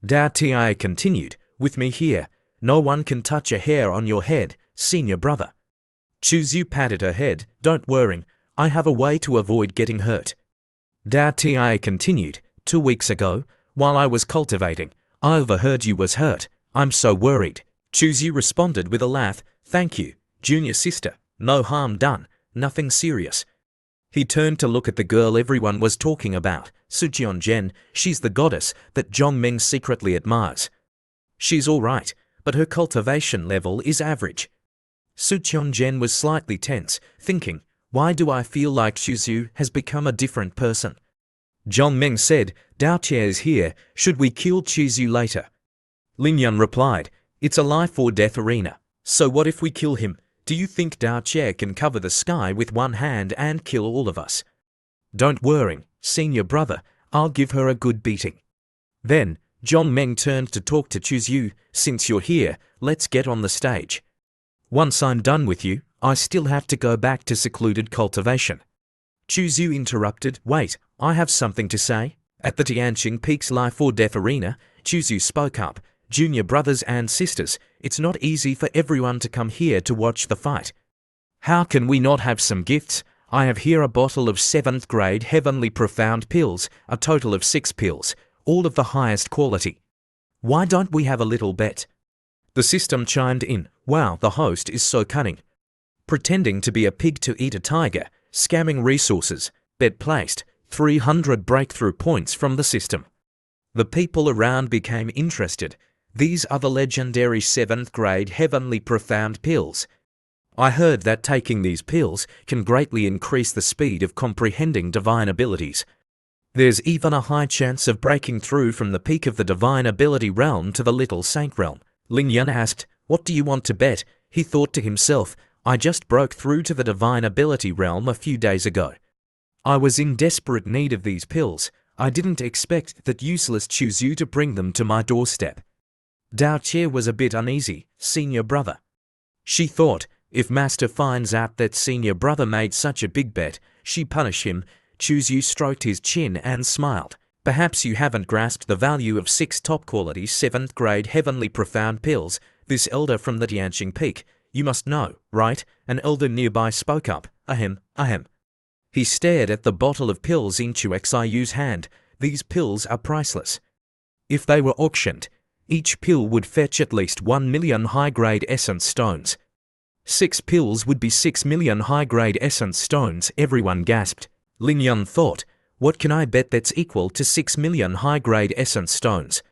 Dao Tie continued, "With me here, no one can touch a hair on your head, senior brother." Chuzyu patted her head, "Don't worry, I have a way to avoid getting hurt." Dao Tie continued, 2 weeks ago, while I was cultivating, I overheard you was hurt. I'm so worried." Chuzyu responded with a laugh, "Thank you, junior sister, no harm done. Nothing serious." He turned to look at the girl everyone was talking about, Su Chunzhen. She's the goddess that Zhong Meng secretly admires. She's all right, but her cultivation level is average. Su Chunzhen was slightly tense, thinking, why do I feel like Chuzyu has become a different person? Zhong Meng said, "Dao Tie is here. Should we kill Chuzyu later?" Ling Yan replied, "It's a life or death arena. So what if we kill him? Do you think Dao Tie can cover the sky with one hand and kill all of us?" "Don't worry, senior brother, I'll give her a good beating." Then, Zhong Meng turned to talk to Chuzyu, "Since you're here, let's get on the stage. Once I'm done with you, I still have to go back to secluded cultivation." Chuzyu interrupted, "Wait, I have something to say." At the Tianqing Peak's Life or Death Arena, Chuzyu spoke up, "Junior brothers and sisters, it's not easy for everyone to come here to watch the fight. How can we not have some gifts? I have here a bottle of 7th grade Heavenly Profound pills, a total of 6 pills, all of the highest quality. Why don't we have a little bet?" The system chimed in, "Wow, the host is so cunning. Pretending to be a pig to eat a tiger, scamming resources, bet placed, 300 breakthrough points from the system." The people around became interested. These are the legendary 7th grade Heavenly Profound pills. I heard that taking these pills can greatly increase the speed of comprehending divine abilities. There's even a high chance of breaking through from the peak of the divine ability realm to the little saint realm. Ling Yun asked, "What do you want to bet?" He thought to himself, "I just broke through to the divine ability realm a few days ago. I was in desperate need of these pills. I didn't expect that useless Chuzhu to bring them to my doorstep." Dao Che was a bit uneasy. Senior brother. She thought, if Master finds out that senior brother made such a big bet, she punish him. Chuzhu stroked his chin and smiled. "Perhaps you haven't grasped the value of 6 top-quality 7th grade heavenly profound pills, this elder from the Tianqing Peak. You must know, right?" An elder nearby spoke up. Ahem, ahem. He stared at the bottle of pills in Chu Xiu's hand. "These pills are priceless. If they were auctioned, each pill would fetch at least 1 million high-grade essence stones. 6 pills would be 6 million high-grade essence stones," everyone gasped. Ling Yun thought, "What can I bet that's equal to 6 million high-grade essence stones?"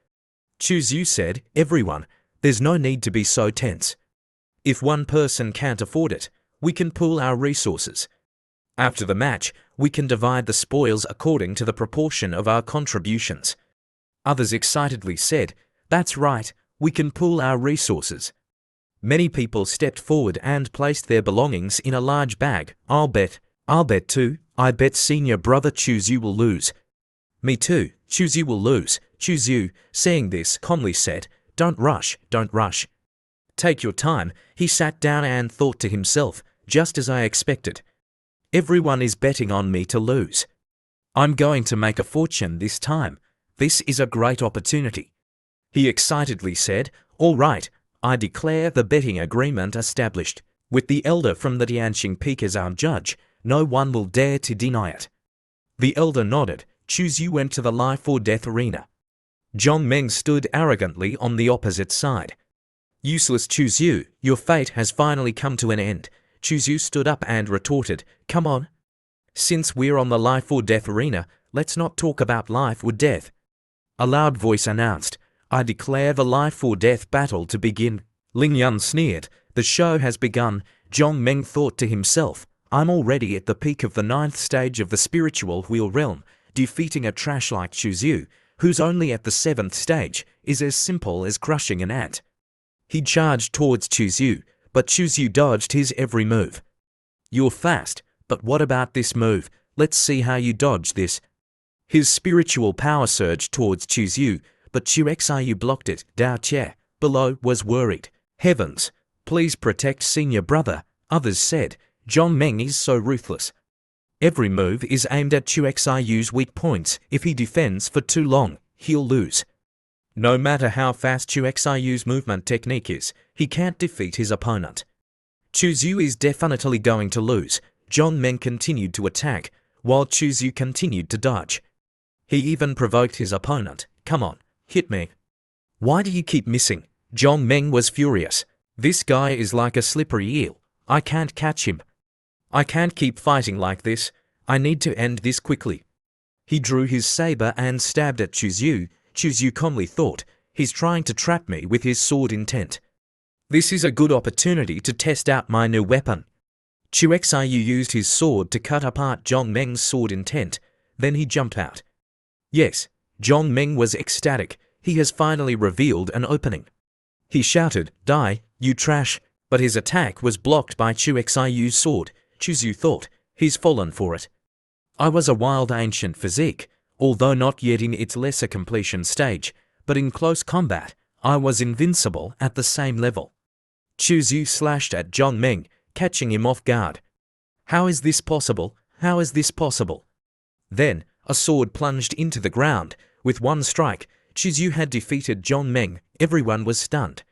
Chuzhu said, "Everyone, there's no need to be so tense. If one person can't afford it, we can pool our resources. After the match, we can divide the spoils according to the proportion of our contributions." Others excitedly said, "That's right, we can pool our resources." Many people stepped forward and placed their belongings in a large bag. I'll bet too. I bet senior brother Chuzhu will lose." "Me too, Chuzhu will lose." Chuzhu, seeing this, calmly said, Don't rush. Take your time." He sat down and thought to himself, "Just as I expected. Everyone is betting on me to lose. I'm going to make a fortune this time. This is a great opportunity." He excitedly said, "All right, I declare the betting agreement established. With the elder from the Tianqing Peak as our judge, no one will dare to deny it." The elder nodded. Chuzhu went to the life or death arena. Zhong Meng stood arrogantly on the opposite side. "Useless Chuzhu, your fate has finally come to an end." Chuzhu stood up and retorted, "Come on. Since we're on the life or death arena, let's not talk about life or death." A loud voice announced, "I declare the life or death battle to begin." Ling Yun sneered, "The show has begun." Zhong Meng thought to himself, "I'm already at the peak of the 9th stage of the spiritual wheel realm. Defeating a trash like Chuzhu, who's only at the 7th stage, is as simple as crushing an ant." He charged towards Chuzhu, but Chuzhu dodged his every move. "You're fast, but what about this move? Let's see how you dodge this." His spiritual power surged towards Chuzhu, but Chu Xiu blocked it. Dao Che, below, was worried. "Heavens, please protect senior brother," others said. "Zhong Meng is so ruthless. Every move is aimed at Chu Xiu's weak points. If he defends for too long, he'll lose. No matter how fast Chu Xiu's movement technique is, he can't defeat his opponent. Chuzhu is definitely going to lose." Zhong Meng continued to attack, while Chuzhu continued to dodge. He even provoked his opponent. "Come on, hit me. Why do you keep missing?" Zhong Meng was furious. "This guy is like a slippery eel. I can't catch him. I can't keep fighting like this. I need to end this quickly." He drew his saber and stabbed at Chuzhu. Chuzhu calmly thought, "He's trying to trap me with his sword intent. This is a good opportunity to test out my new weapon." Chu Xiu used his sword to cut apart Zhong Meng's sword intent. Then he jumped out. Yes, Zhong Meng was ecstatic. He has finally revealed an opening. He shouted, "Die, you trash!" But his attack was blocked by Chu Xiu's sword. Chuzhu thought, "He's fallen for it. I was a wild ancient physique, although not yet in its lesser completion stage, but in close combat, I was invincible at the same level." Chuzhu slashed at Zhong Meng, catching him off guard. "How is this possible? How is this possible?" Then, a sword plunged into the ground. With one strike, Chuzhu had defeated Zhong Meng. Everyone was stunned.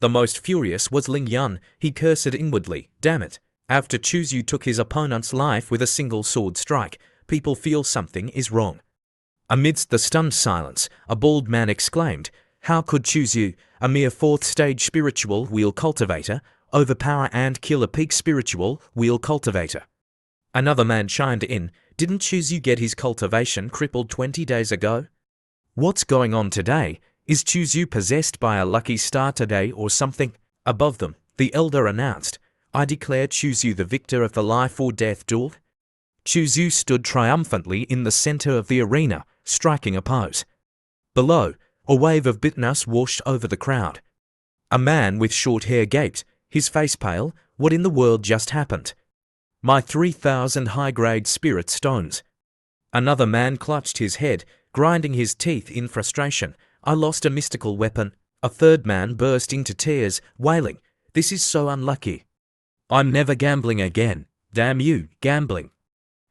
The most furious was Ling Yun. He cursed inwardly, "Damn it." After Chuzhu took his opponent's life with a single sword strike, people feel something is wrong. Amidst the stunned silence, a bald man exclaimed, "How could Chuzhu, a mere 4th stage spiritual wheel cultivator, overpower and kill a peak spiritual wheel cultivator?" Another man chimed in, "Didn't Chuzhu get his cultivation crippled 20 days ago? What's going on today? Is Chuzhu possessed by a lucky star today or something?" Above them, the elder announced, "I declare Chuzhu the victor of the life or death duel." Chuzhu stood triumphantly in the center of the arena, striking a pose. Below, a wave of bitterness washed over the crowd. A man with short hair gaped, his face pale. What in the world just happened? My 3,000 high-grade spirit stones. Another man clutched his head, grinding his teeth in frustration. I lost a mystical weapon. A third man burst into tears, wailing, "This is so unlucky. I'm never gambling again. Damn you, gambling."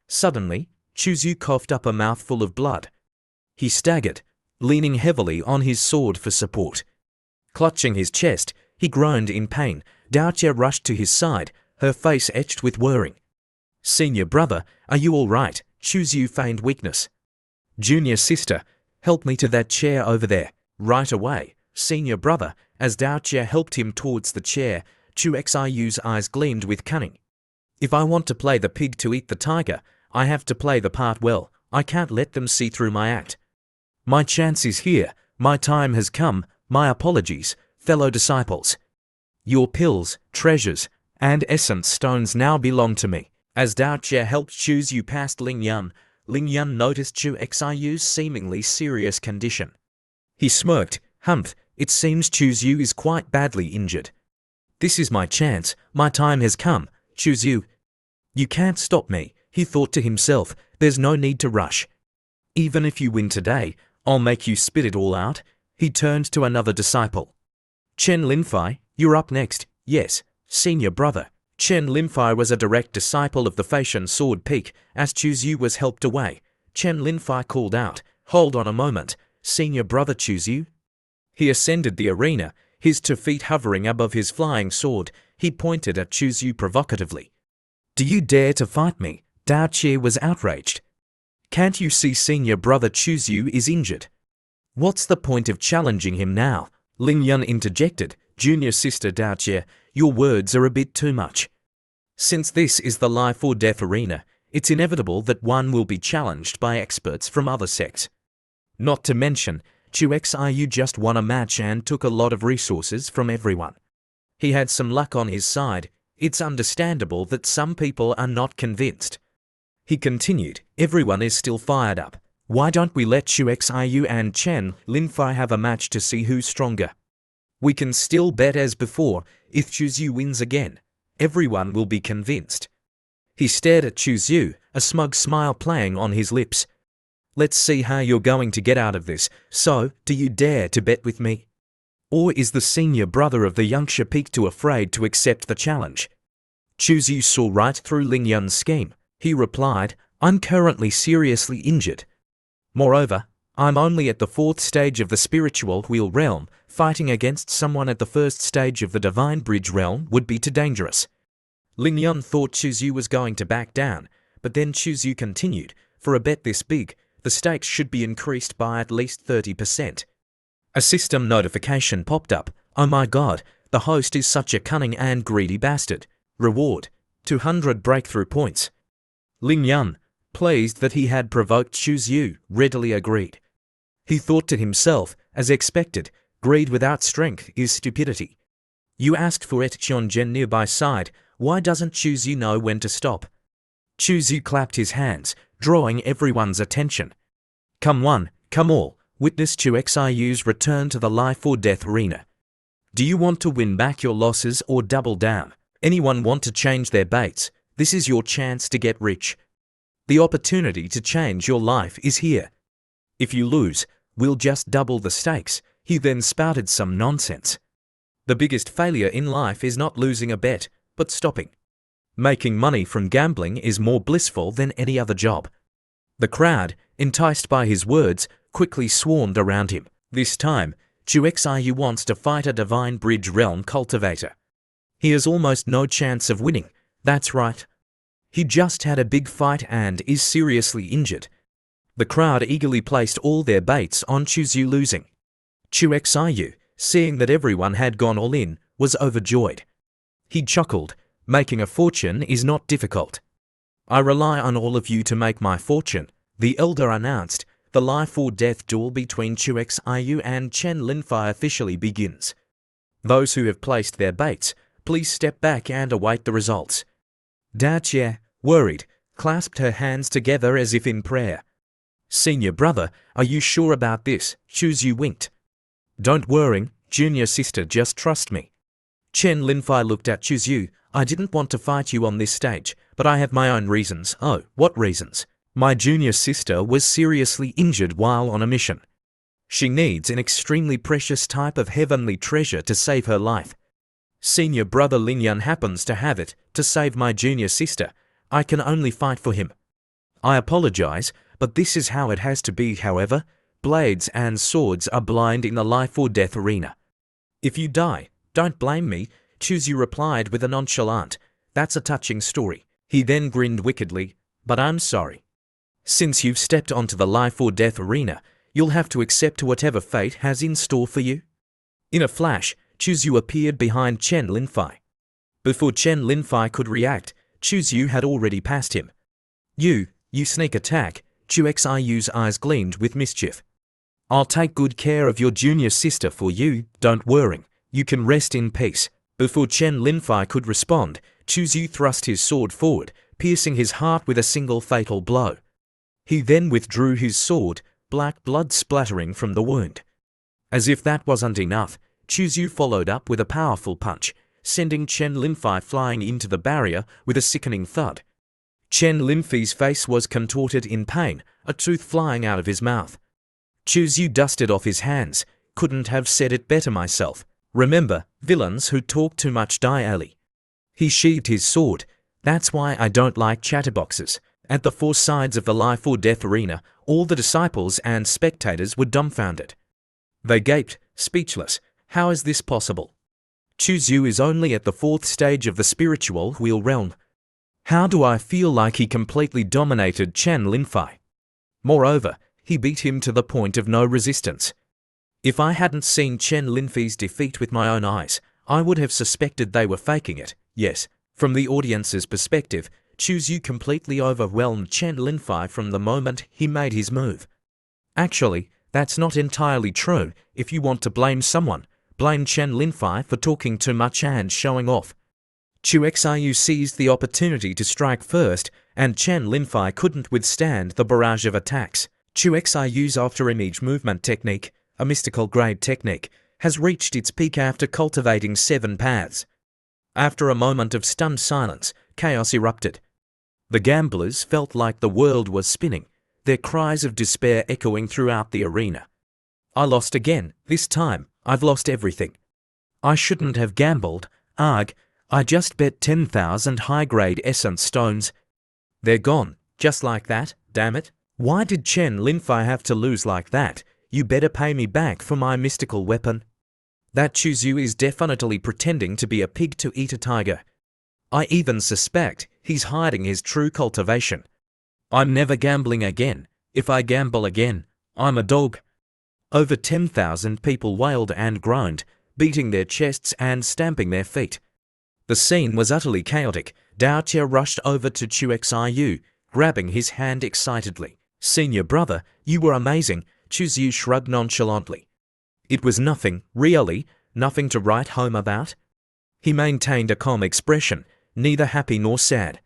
Suddenly, Chuzu coughed up a mouthful of blood. He staggered, leaning heavily on his sword for support. Clutching his chest, he groaned in pain. Daoche rushed to his side, her face etched with worrying. "Senior brother, are you all right?" Chuzu feigned weakness. "Junior sister, help me to that chair over there, right away." Senior brother, as Daoche helped him towards the chair, Chu Xiu's eyes gleamed with cunning. "If I want to play the pig to eat the tiger, I have to play the part well. I can't let them see through my act. My chance is here. My time has come. My apologies, fellow disciples. Your pills, treasures, and essence stones now belong to me." As Daoche helped Chuzu past Ling Yun noticed Chu Xiu's seemingly serious condition. He smirked, "Humph, it seems Chuzu is quite badly injured. This is my chance. My time has come. Chuzu, you can't stop me," he thought to himself. "There's no need to rush. Even if you win today, I'll make you spit it all out." He turned to another disciple. "Chen Linfei, you're up next." "Yes, senior brother." Chen Linfei was a direct disciple of the Feishan sword peak. As Chuzu was helped away, Chen Linfei called out, "Hold on a moment, senior brother Chuzu." He ascended the arena, his 2 feet hovering above his flying sword. He pointed at Chuzu provocatively. "Do you dare to fight me?" Daoche was outraged. "Can't you see senior brother Chuzu is injured? What's the point of challenging him now?" Ling Yun interjected, "Junior sister Daoche, your words are a bit too much. Since this is the life or death arena, it's inevitable that one will be challenged by experts from other sects. Not to mention, Chu Xiu just won a match and took a lot of resources from everyone. He had some luck on his side. It's understandable that some people are not convinced." He continued, "Everyone is still fired up. Why don't we let Chu Xiu and Chen Linfei have a match to see who's stronger? We can still bet as before. If Chuzu wins again, everyone will be convinced." He stared at Chuzu, a smug smile playing on his lips. "Let's see how you're going to get out of this. So, do you dare to bet with me? Or is the senior brother of the Yangsha Peak too afraid to accept the challenge?" Chuzu saw right through Ling Yun's scheme. He replied, "I'm currently seriously injured. Moreover, I'm only at the 4th stage of the spiritual wheel realm. Fighting against someone at the 1st stage of the divine bridge realm would be too dangerous." Ling Yun thought Chuzu was going to back down, but then Chuzu continued, "For a bet this big, the stakes should be increased by at least 30%. A system notification popped up. "Oh my god, the host is such a cunning and greedy bastard. Reward, 200 breakthrough points." Ling Yun, pleased that he had provoked Chuzu, readily agreed. He thought to himself, as expected, greed without strength is stupidity. You asked for it. Chionjen nearby sighed. Why doesn't Chuzu know when to stop? Chuzu clapped his hands, drawing everyone's attention. Come one, come all, witness Chu Xiu's return to the life or death arena. Do you want to win back your losses or double down? Anyone want to change their baits? This is your chance to get rich. The opportunity to change your life is here. If you lose, we'll just double the stakes. He then spouted some nonsense. The biggest failure in life is not losing a bet, but stopping. Making money from gambling is more blissful than any other job. The crowd, enticed by his words, quickly swarmed around him. This time, Chu Xiu wants to fight a divine bridge realm cultivator. He has almost no chance of winning. That's right. He just had a big fight and is seriously injured. The crowd eagerly placed all their baits on Chuzu losing. Chu Xiu, seeing that everyone had gone all in, was overjoyed. He chuckled, making a fortune is not difficult. I rely on all of you to make my fortune, the elder announced. The life or death duel between Chu Xiu and Chen Linfei officially begins. Those who have placed their baits, please step back and await the results. Daoche, worried, clasped her hands together as if in prayer. Senior brother, are you sure about this? Chuzu winked. Don't worry, Junior sister, just trust me. Chen Linfei looked at Chuzyu. I didn't want to fight you on this stage, but I have my own reasons. Oh, what reasons? My junior sister was seriously injured while on a mission. She needs an extremely precious type of heavenly treasure to save her life. Senior brother Linyan happens to have it. To save my junior sister, I can only fight for him. I apologize, but this is how it has to be. However, blades and swords are blind in the life or death arena. If you die, don't blame me, Chuzyu replied with a nonchalant. That's a touching story. He then grinned wickedly, but I'm sorry. Since you've stepped onto the life or death arena, you'll have to accept whatever fate has in store for you. In a flash, Chuzyu appeared behind Chen Linfei. Before Chen Linfei could react, Chuzyu had already passed him. You sneak attack, Chu Xiyu's eyes gleamed with mischief. I'll take good care of your junior sister for you, don't worry. You can rest in peace. Before Chen Linfei could respond, Chuzyu thrust his sword forward, piercing his heart with a single fatal blow. He then withdrew his sword, black blood splattering from the wound. As if that wasn't enough, Chuzyu followed up with a powerful punch, sending Chen Linfei flying into the barrier with a sickening thud. Chen Linfei's face was contorted in pain, a tooth flying out of his mouth. Chuzyu dusted off his hands. Couldn't have said it better myself. Remember, villains who talk too much die early. He sheathed his sword. That's why I don't like chatterboxes. At the four sides of the life or death arena, all the disciples and spectators were dumbfounded. They gaped, speechless. How is this possible? Chuzyu is only at the fourth stage of the spiritual wheel realm. How do I feel like he completely dominated Chen Linfei? Moreover, he beat him to the point of no resistance. If I hadn't seen Chen Linfei's defeat with my own eyes, I would have suspected they were faking it. Yes, from the audience's perspective, Chuzyu completely overwhelmed Chen Linfei from the moment he made his move. Actually, that's not entirely true. If you want to blame someone, blame Chen Linfei for talking too much and showing off. Chu Xiyu seized the opportunity to strike first, and Chen Linfei couldn't withstand the barrage of attacks. Chu Xiyu's after-image movement technique, a mystical grade technique, has reached its peak after cultivating 7 paths. After a moment of stunned silence, chaos erupted. The gamblers felt like the world was spinning, their cries of despair echoing throughout the arena. I lost again. This time, I've lost everything. I shouldn't have gambled. Arg, I just bet 10,000 high-grade essence stones. They're gone, just like that, damn it. Why did Chen Linfei have to lose like that? You better pay me back for my mystical weapon. That Chuzyu is definitely pretending to be a pig to eat a tiger. I even suspect he's hiding his true cultivation. I'm never gambling again. If I gamble again, I'm a dog. Over 10,000 people wailed and groaned, beating their chests and stamping their feet. The scene was utterly chaotic. Dao Jie rushed over to Chu Xiyu, grabbing his hand excitedly. Senior brother, you were amazing. Chuzyu shrugged nonchalantly. It was nothing, really, nothing to write home about. He maintained a calm expression, neither happy nor sad.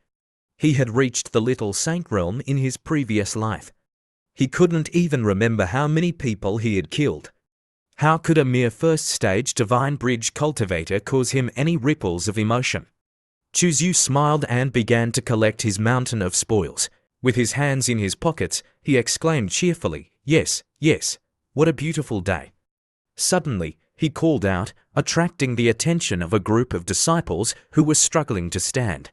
He had reached the little saint realm in his previous life. He couldn't even remember how many people he had killed. How could a mere first-stage divine bridge cultivator cause him any ripples of emotion? Chuzyu smiled and began to collect his mountain of spoils. With his hands in his pockets, he exclaimed cheerfully, "Yes, yes, what a beautiful day." Suddenly, he called out, attracting the attention of a group of disciples who were struggling to stand.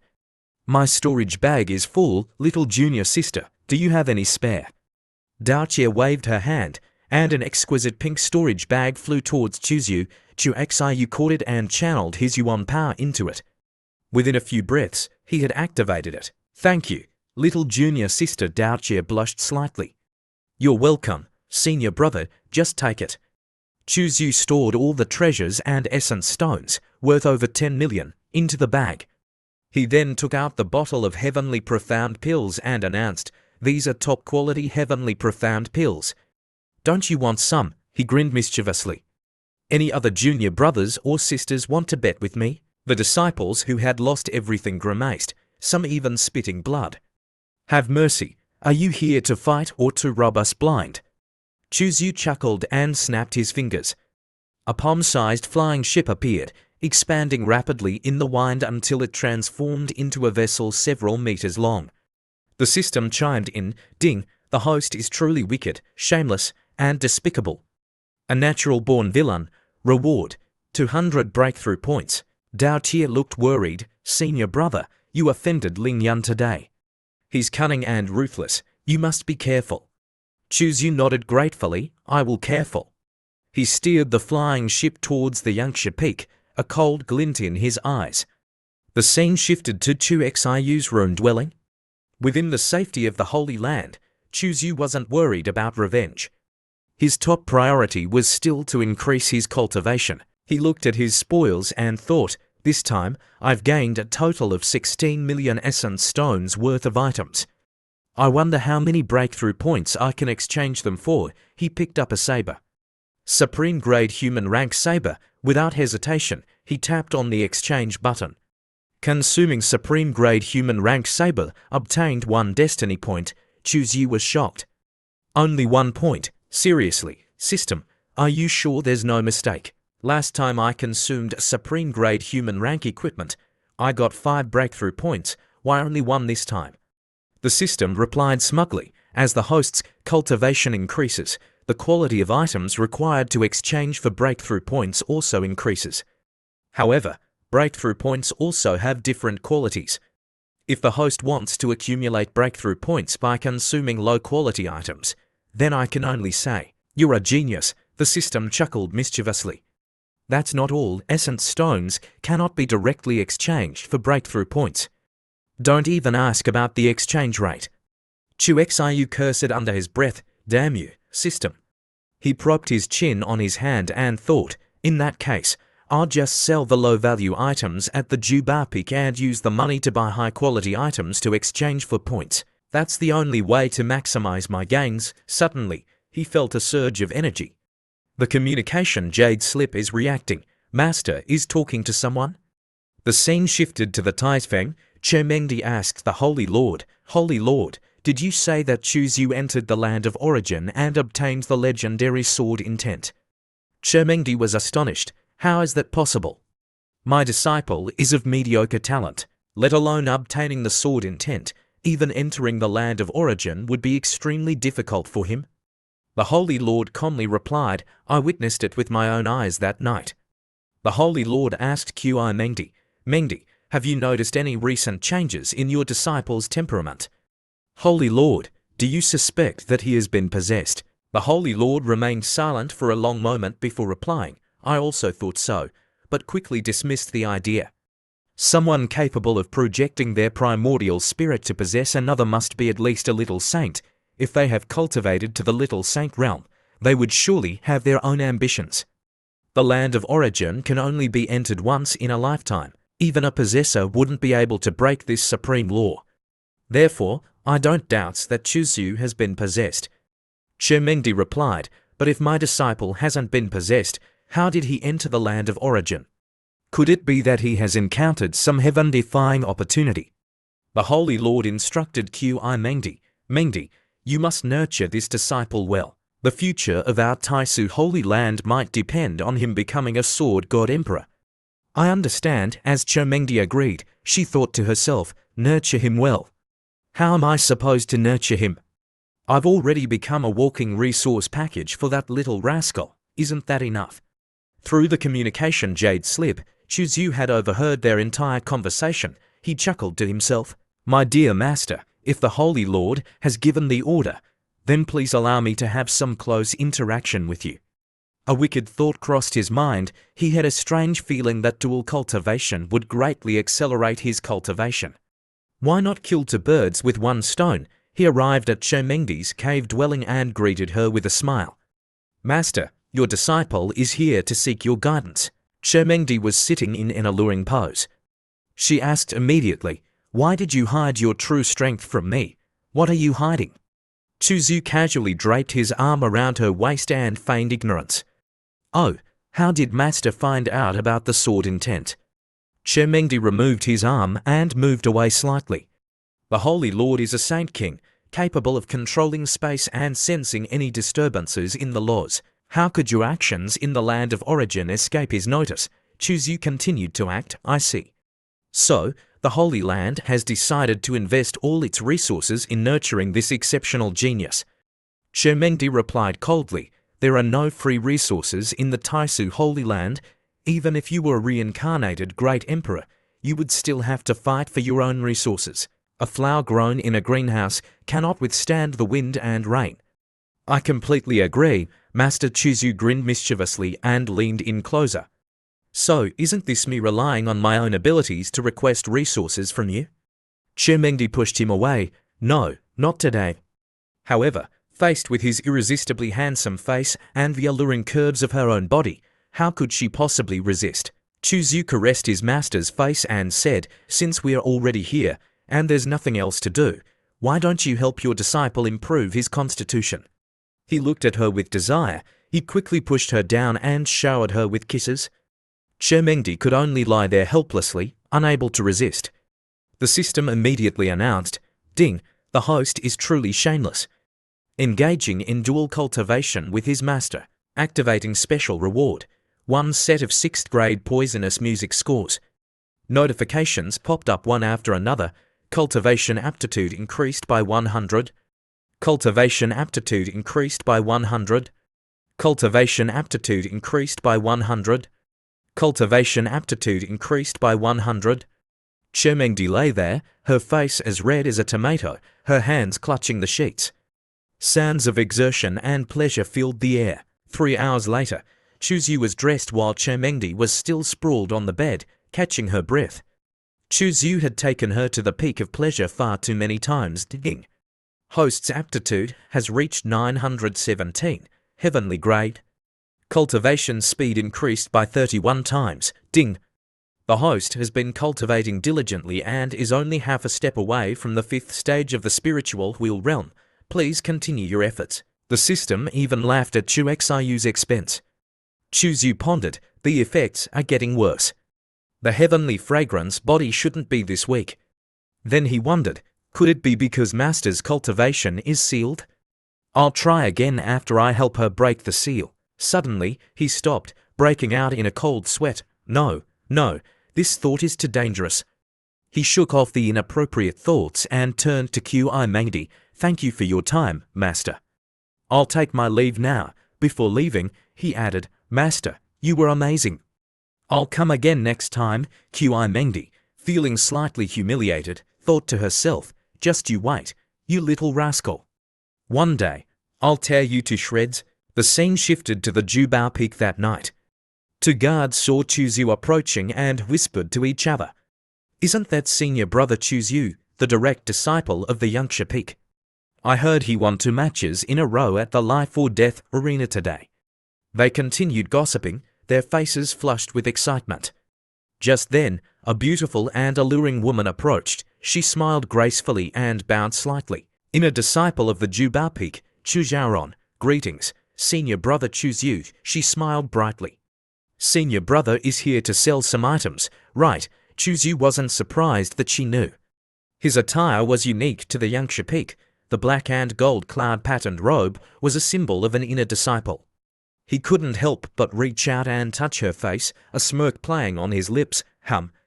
"My storage bag is full, little junior sister. Do you have any spare?" Dao Jie waved her hand, and an exquisite pink storage bag flew towards Chuzyu. Chu Xiyu caught it and channeled his yuan power into it. Within a few breaths, he had activated it. "Thank you, little junior sister." Dao Jie blushed slightly. "You're welcome, senior brother, just take it." Chuzyu stored all the treasures and essence stones, worth over 10 million, into the bag. He then took out the bottle of heavenly profound pills and announced, "These are top-quality heavenly profound pills. Don't you want some?" He grinned mischievously. "Any other junior brothers or sisters want to bet with me?" The disciples who had lost everything grimaced, some even spitting blood. "Have mercy. Are you here to fight or to rob us blind?" Chuzyu chuckled and snapped his fingers. A palm-sized flying ship appeared, expanding rapidly in the wind until it transformed into a vessel several meters long. The system chimed in, "Ding, the host is truly wicked, shameless, and despicable. A natural-born villain. Reward, 200 breakthrough points." Dao Tia looked worried. "Senior brother, you offended Ling Yun today. He's cunning and ruthless. You must be careful." Chu Yu nodded gratefully. "I will careful." He steered the flying ship towards the Yangsha Peak, a cold glint in his eyes. The scene shifted to Chu Xiu's ruined dwelling. Within the safety of the Holy Land, Chu Yu wasn't worried about revenge. His top priority was still to increase his cultivation. He looked at his spoils and thought, "This time, I've gained a total of 16 million essence stones worth of items. I wonder how many breakthrough points I can exchange them for." He picked up a saber. Supreme grade human rank saber. Without hesitation, he tapped on the exchange button. Consuming supreme grade human rank saber obtained 1 destiny point. Chu Yu was shocked. "Only 1 point? Seriously, system, are you sure there's no mistake? Last time I consumed supreme grade human rank equipment, I got 5 breakthrough points. Why only 1 this time?" The system replied smugly. "As the host's cultivation increases, the quality of items required to exchange for breakthrough points also increases. However, breakthrough points also have different qualities. If the host wants to accumulate breakthrough points by consuming low-quality items, then I can only say, you're a genius." The system chuckled mischievously. "That's not all. Essence stones cannot be directly exchanged for breakthrough points. Don't even ask about the exchange rate." Chu Xiu cursed under his breath. "Damn you, system." He propped his chin on his hand and thought, "In that case, I'll just sell the low-value items at the Juba Peak and use the money to buy high-quality items to exchange for points. That's the only way to maximize my gains." Suddenly, he felt a surge of energy. The communication jade slip is reacting. Master is talking to someone. The scene shifted to the Taizfeng. Mengdi asked the Holy Lord, "Holy Lord, did you say that Chu Yu entered the land of origin and obtained the legendary sword intent?" Mengdi was astonished. "How is that possible? My disciple is of mediocre talent, let alone obtaining the sword intent. Even entering the land of origin would be extremely difficult for him." The Holy Lord calmly replied, "I witnessed it with my own eyes that night." The Holy Lord asked Qi Mengdi, "Mengdi, have you noticed any recent changes in your disciple's temperament?" "Holy Lord, do you suspect that he has been possessed?" The Holy Lord remained silent for a long moment before replying, "I also thought so, but quickly dismissed the idea. Someone capable of projecting their primordial spirit to possess another must be at least a little saint. If they have cultivated to the little saint realm, they would surely have their own ambitions. The land of origin can only be entered once in a lifetime. Even a possessor wouldn't be able to break this supreme law. Therefore, I don't doubt that Chu Yu has been possessed." Mengdi replied, "But if my disciple hasn't been possessed, how did he enter the land of origin? Could it be that he has encountered some heaven-defying opportunity?" The Holy Lord instructed Qi Mengdi, "Mengdi, you must nurture this disciple well. The future of our Taisu Holy Land might depend on him becoming a sword god emperor." "I understand." As Mengdi agreed, she thought to herself, "Nurture him well. How am I supposed to nurture him? I've already become a walking resource package for that little rascal. Isn't that enough?" Through the communication jade slip, Chu Yu had overheard their entire conversation. He chuckled to himself, "My dear master, if the Holy Lord has given the order, then please allow me to have some close interaction with you." A wicked thought crossed his mind. He had a strange feeling that dual cultivation would greatly accelerate his cultivation. Why not kill 2 birds with 1 stone? He arrived at Mengdi's cave dwelling and greeted her with a smile. "Master, your disciple is here to seek your guidance." Mengdi was sitting in an alluring pose. She asked immediately, "Why did you hide your true strength from me? What are you hiding?" Chu Yu casually draped his arm around her waist and feigned ignorance. "Oh, how did Master find out about the sword intent?" Mengdi removed his arm and moved away slightly. "The Holy Lord is a Saint King, capable of controlling space and sensing any disturbances in the laws. How could your actions in the land of origin escape his notice? Chuzyu continued to act. I see. So, the Holy Land has decided to invest all its resources in nurturing this exceptional genius. Chermengdi replied coldly, there are no free resources in the Taisu Holy Land. Even if you were a reincarnated great emperor, you would still have to fight for your own resources. A flower grown in a greenhouse cannot withstand the wind and rain. I completely agree. Master Chuzyu grinned mischievously and leaned in closer. So, isn't this me relying on my own abilities to request resources from you? Chermengdi pushed him away. No, not today. However, faced with his irresistibly handsome face and the alluring curves of her own body, how could she possibly resist? Chuzyu caressed his master's face and said, since we are already here, and there's nothing else to do, why don't you help your disciple improve his constitution? He looked at her with desire. He quickly pushed her down and showered her with kisses. Chermengdi could only lie there helplessly, unable to resist. The system immediately announced, Ding, the host is truly shameless. Engaging in dual cultivation with his master, activating special reward, 1 set of 6th grade poisonous music scores. Notifications popped up one after another. Cultivation aptitude increased by 100. Cultivation aptitude increased by 100. Cultivation aptitude increased by 100. Cultivation aptitude increased by 100. Chermengdi lay there, her face as red as a tomato, her hands clutching the sheets. Sounds of exertion and pleasure filled the air. 3 hours later, Chuzyu was dressed while Chermengdi was still sprawled on the bed, catching her breath. Chuzyu had taken her to the peak of pleasure far too many times. Ding. Host's aptitude has reached 917, heavenly grade. Cultivation speed increased by 31 times. Ding. The host has been cultivating diligently and is only half a step away from the 5th stage of the spiritual wheel realm. Please continue your efforts. The system even laughed at Chu Xiyu's expense. Chuzyu pondered, the effects are getting worse. The heavenly fragrance body shouldn't be this weak. Then he wondered, could it be because Master's cultivation is sealed? I'll try again after I help her break the seal. Suddenly, he stopped, breaking out in a cold sweat. No, this thought is too dangerous. He shook off the inappropriate thoughts and turned to Chermengdi. Thank you for your time, Master. I'll take my leave now. Before leaving, he added, Master, you were amazing. I'll come again next time. Chermengdi, feeling slightly humiliated, thought to herself, just you wait, you little rascal. One day, I'll tear you to shreds. The scene shifted to the Jubao Peak that night. 2 guards saw Chuzyu approaching and whispered to each other. Isn't that senior brother Chuzyu, the direct disciple of the Yangsha Peak? I heard he won 2 matches in a row at the Life or Death arena today. They continued gossiping, their faces flushed with excitement. Just then, a beautiful and alluring woman approached. She smiled gracefully and bowed slightly. Inner disciple of the Jubao Peak, Chujaron, greetings, senior brother Chuzyu, she smiled brightly. Senior brother is here to sell some items, right? Chuzyu wasn't surprised that she knew. His attire was unique to the Yangsha Peak. The black and gold cloud-patterned robe was a symbol of an inner disciple. He couldn't help but reach out and touch her face, a smirk playing on his lips.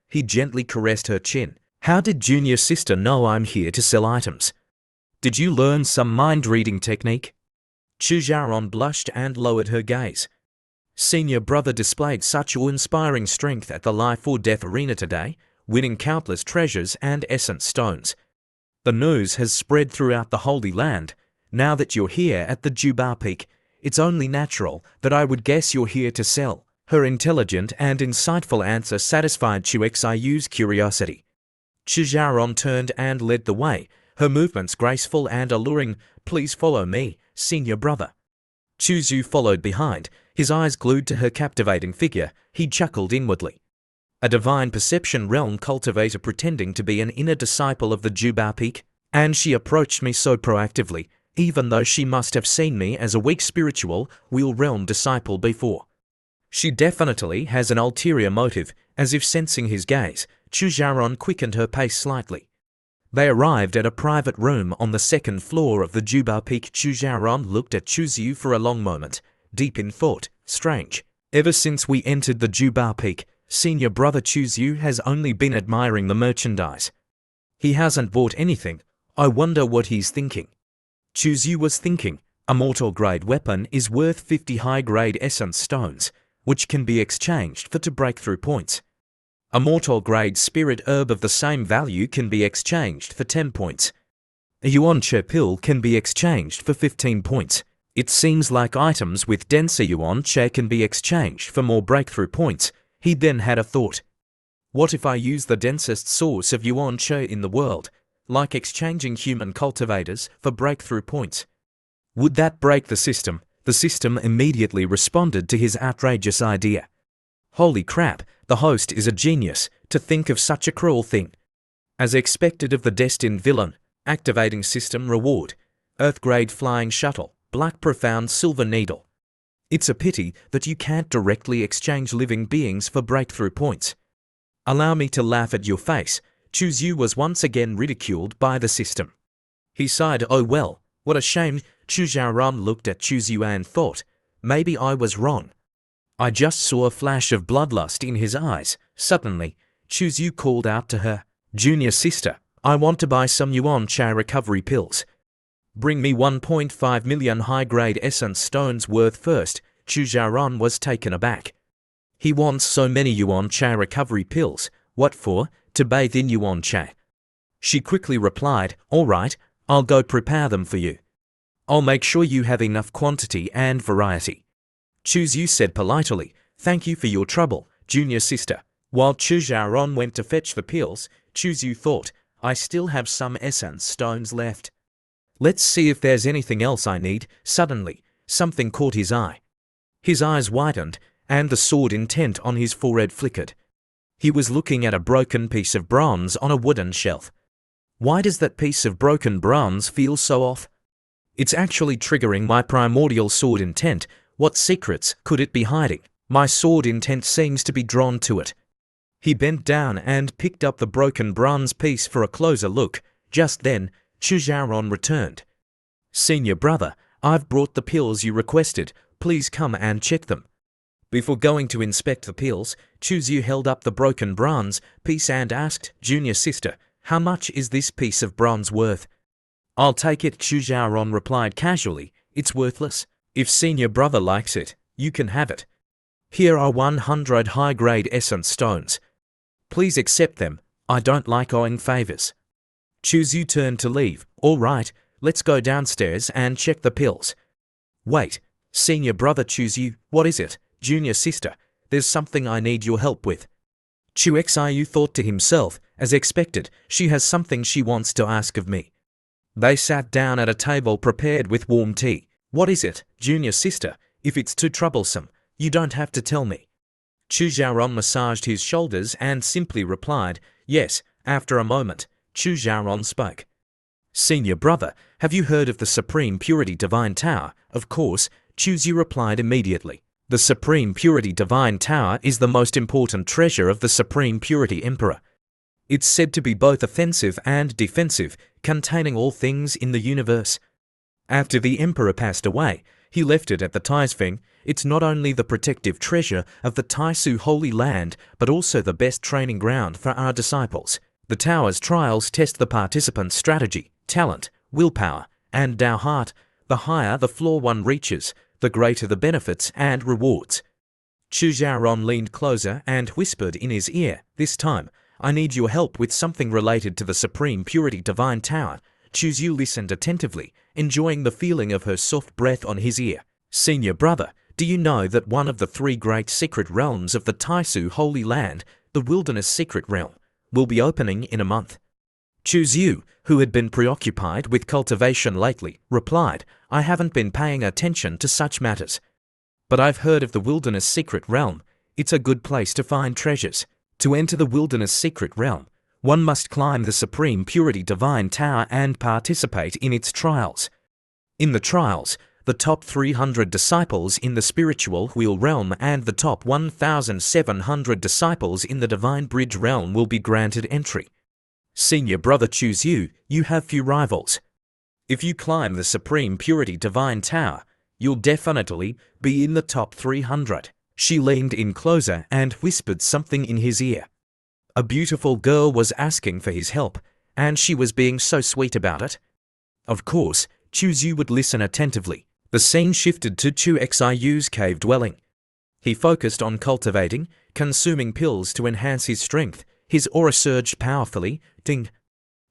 He gently caressed her chin. How did junior sister know I'm here to sell items? Did you learn some mind-reading technique? Chujaron blushed and lowered her gaze. Senior brother displayed such awe-inspiring strength at the Life or Death arena today, winning countless treasures and essence stones. The news has spread throughout the Holy Land. Now that you're here at the Jubao Peak, it's only natural that I would guess you're here to sell. Her intelligent and insightful answer satisfied Chu Xiyu's curiosity. Chujaron turned and led the way, her movements graceful and alluring. Please follow me, senior brother. Chuzyu followed behind, his eyes glued to her captivating figure. He chuckled inwardly. A divine perception realm cultivator pretending to be an inner disciple of the Jubao Peak, and she approached me so proactively, even though she must have seen me as a weak spiritual wheel realm disciple before. She definitely has an ulterior motive. As if sensing his gaze, Chujaron quickened her pace slightly. They arrived at a private room on the 2nd floor of the Jubao Peak. Chujaron looked at Chuzyu for a long moment. deep in thought. Strange. Ever since we entered the Juba Peak, senior brother Chuzu has only been admiring the merchandise. He hasn't bought anything. I wonder what he's thinking. Chuzu was thinking, a mortal-grade weapon is worth 50 high-grade essence stones, which can be exchanged for 2 breakthrough points. A mortal-grade spirit herb of the same value can be exchanged for 10 points. A yuan che pill can be exchanged for 15 points. It seems like items with denser yuan che can be exchanged for more breakthrough points. He then had a thought. What if I use the densest source of yuan che in the world, like exchanging human cultivators for breakthrough points? Would that break the system? The system immediately responded to his outrageous idea. Holy crap, the host is a genius to think of such a cruel thing. As expected of the destined villain, activating system reward, Earth-grade flying shuttle, black profound silver needle. It's a pity that you can't directly exchange living beings for breakthrough points. Allow me to laugh at your face. Chuzu was once again ridiculed by the system. He sighed, oh well, what a shame. Chu Xiaoran looked at Chuzu and thought, maybe I was wrong. I just saw a flash of bloodlust in his eyes. Suddenly, Chuzu called out to her, junior sister, I want to buy some yuan cha recovery pills. Bring me 1.5 million high-grade essence stones worth first. Chu Xiaoran was taken aback. He wants so many yuan cha recovery pills. What for? To bathe in yuan cha. She quickly replied, all right, I'll go prepare them for you. I'll make sure you have enough quantity and variety. Chuzu said politely, thank you for your trouble, junior sister. While Chu Xiaoran went to fetch the pills, Chuzu thought, I still have some essence stones left. Let's see if there's anything else I need. Suddenly, something caught his eye. His eyes widened, and the sword intent on his forehead flickered. He was looking at a broken piece of bronze on a wooden shelf. Why does that piece of broken bronze feel so off? It's actually triggering my primordial sword intent. What secrets could it be hiding? My sword intent seems to be drawn to it. He bent down and picked up the broken bronze piece for a closer look. Just then, Chu Xiaoran returned. Senior brother, I've brought the pills you requested. Please come and check them. Before going to inspect the pills, Chuzu held up the broken bronze piece and asked, junior sister, how much is this piece of bronze worth? I'll take it, Chu Xiaoran replied casually. It's worthless. If senior brother likes it, you can have it. Here are 100 high-grade essence stones. Please accept them. I don't like owing favors. Chuzu turned to leave. All right, let's go downstairs and check the pills. Wait, senior brother Chuzu, what is it? Junior sister, there's something I need your help with. Chu Xiu thought to himself, as expected, she has something she wants to ask of me. They sat down at a table prepared with warm tea. What is it, junior sister? If it's too troublesome, you don't have to tell me. Chu Xiaoran massaged his shoulders and simply replied, yes. After a moment, Chu Xiaoran spoke. Senior brother, have you heard of the Supreme Purity Divine Tower? Of course, Chuzu replied immediately. The Supreme Purity Divine Tower is the most important treasure of the Supreme Purity Emperor. It's said to be both offensive and defensive, containing all things in the universe. After the Emperor passed away, he left it at the Taizfeng. It's not only the protective treasure of the Taisu Holy Land, but also the best training ground for our disciples. The tower's trials test the participants' strategy, talent, willpower, and Tao heart. The higher the floor one reaches, the greater the benefits and rewards. Chu Xiaoran leaned closer and whispered in his ear, this time, I need your help with something related to the Supreme Purity Divine Tower. Chuzu listened attentively, enjoying the feeling of her soft breath on his ear. Senior brother, do you know that one of the 3 great secret realms of the Taisu Holy Land, the Wilderness Secret Realm, will be opening in a month? Chuzu, who had been preoccupied with cultivation lately, replied, I haven't been paying attention to such matters. But I've heard of the Wilderness Secret Realm. It's a good place to find treasures. To enter the Wilderness Secret Realm, one must climb the Supreme Purity Divine Tower and participate in its trials. In the trials, the top 300 disciples in the Spiritual Wheel Realm and the top 1,700 disciples in the Divine Bridge Realm will be granted entry. Senior brother Chuzu, you have few rivals. If you climb the Supreme Purity Divine Tower, You'll definitely be in the top 300. She leaned in closer and whispered something in his ear. A beautiful girl was asking for his help, and she was being so sweet about it. Of course, Chu Xiu would listen attentively. The scene shifted to Chu Xiu's cave dwelling. He focused on cultivating, consuming pills to enhance his strength. His aura surged powerfully. Ding.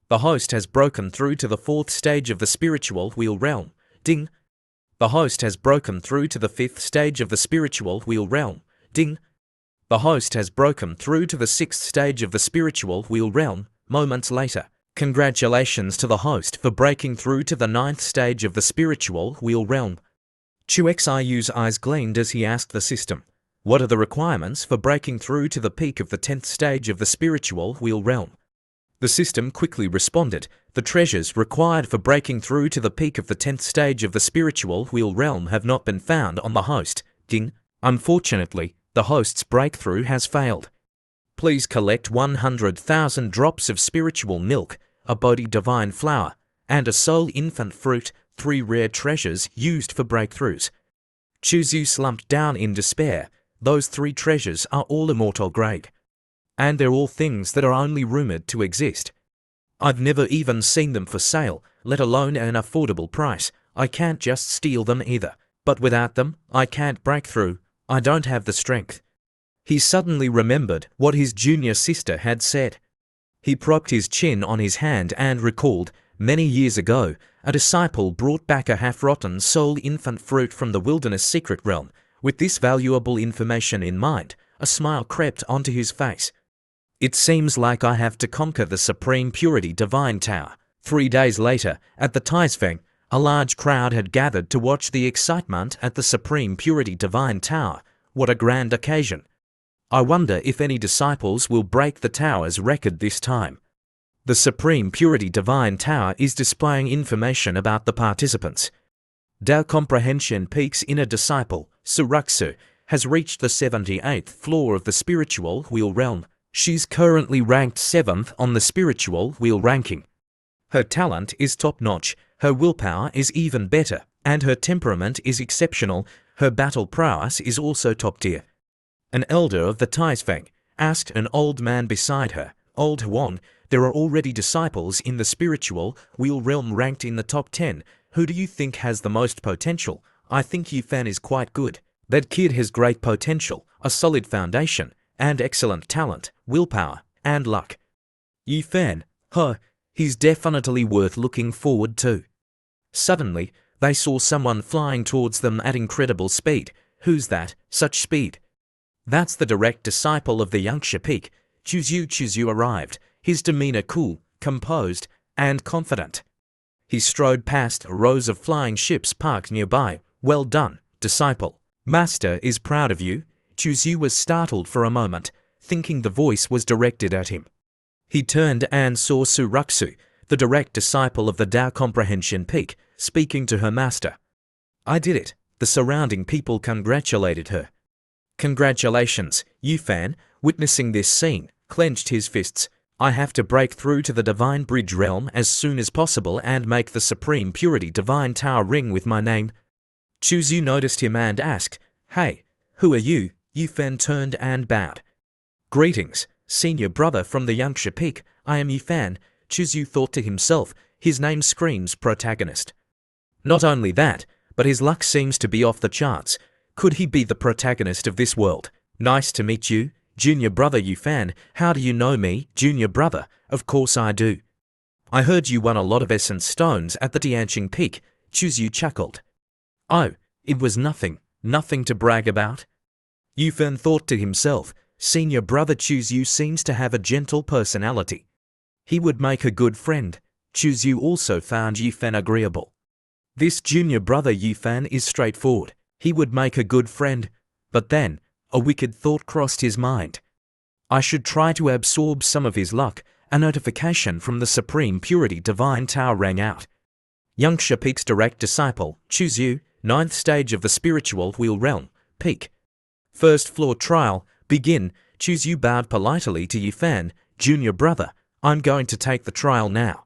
The host has broken through to the 4th stage of the spiritual wheel realm. Ding. The host has broken through to the 5th stage of the spiritual wheel realm. Ding. The host has broken through to the 6th stage of the spiritual wheel realm. Moments later. Congratulations to the host for breaking through to the 9th stage of the spiritual wheel realm. Chu Xiu's eyes gleamed as he asked the system, "What are the requirements for breaking through to the peak of the 10th stage of the spiritual wheel realm?" The system quickly responded, "The treasures required for breaking through to the peak of the 10th stage of the spiritual wheel realm have not been found on the host." Ding. Unfortunately, the host's breakthrough has failed. Please collect 100,000 drops of spiritual milk, a Bodhi divine flower, and a soul infant fruit, 3 rare treasures used for breakthroughs. Chu Xiu slumped down in despair. Those 3 treasures are all immortal grade. And they're all things that are only rumored to exist. I've never even seen them for sale, let alone at an affordable price. I can't just steal them either. But without them, I can't break through. I don't have the strength. He suddenly remembered what his junior sister had said. He propped his chin on his hand and recalled, many years ago, a disciple brought back a half-rotten soul infant fruit from the wilderness secret realm. With this valuable information in mind, a smile crept onto his face. It seems like I have to conquer the Supreme Purity Divine Tower. 3 days later, at the Taizfeng, a large crowd had gathered to watch the excitement at the Supreme Purity Divine Tower. What a grand occasion! I wonder if any disciples will break the tower's record this time. The Supreme Purity Divine Tower is displaying information about the participants. Dao Comprehension Peak's inner disciple, Suraksu, has reached the 78th floor of the spiritual wheel realm. She's currently ranked 7th on the spiritual wheel ranking. Her talent is top-notch, her willpower is even better, and her temperament is exceptional. Her battle prowess is also top-tier. An elder of the Taizfeng asked an old man beside her, "Old Huan, there are already disciples in the spiritual wheel realm ranked in the top 10. Who do you think has the most potential?" "I think Yifan is quite good. That kid has great potential, a solid foundation, and excellent talent, willpower, and luck." "Yifan, huh, he's definitely worth looking forward to." Suddenly, they saw someone flying towards them at incredible speed. "Who's that? Such speed?" "That's the direct disciple of the Yangsha Peak." Chu Xiu arrived, his demeanor cool, composed, and confident. He strode past rows of flying ships parked nearby. "Well done, disciple. Master is proud of you." Chu Xiu was startled for a moment, thinking the voice was directed at him. He turned and saw Suraksu, the direct disciple of the Tao Comprehension Peak, speaking to her master. "I did it." The surrounding people congratulated her. "Congratulations." Yifan, witnessing this scene, clenched his fists. "I have to break through to the Divine Bridge realm as soon as possible and make the Supreme Purity Divine Tower ring with my name." Chu Xiu noticed him and asked, "Hey, who are you?" Yifan turned and bowed. "Greetings, senior brother from the Yangsha Peak. I am Yifan." Chu Xiu thought to himself, his name screams protagonist. Not only that, but his luck seems to be off the charts. Could he be the protagonist of this world? "Nice to meet you, junior brother Yifan." "How do you know me, junior brother?" "Of course I do. I heard you won a lot of essence stones at the Tianqing Peak." Chu Xiu chuckled. "Oh, it was nothing to brag about." Yifan thought to himself, senior brother Chu Xiu seems to have a gentle personality. He would make a good friend. Chu Xiu also found Yifan agreeable. This junior brother Yifan is straightforward. He would make a good friend. But then, a wicked thought crossed his mind. I should try to absorb some of his luck. A notification from the Supreme Purity Divine Tower rang out. Yangsha Peak's direct disciple, Chu Xiu, 9th stage of the spiritual wheel realm, Peak. First floor trial, begin. Chu Xiu bowed politely to Yifan, "Junior brother, I'm going to take the trial now.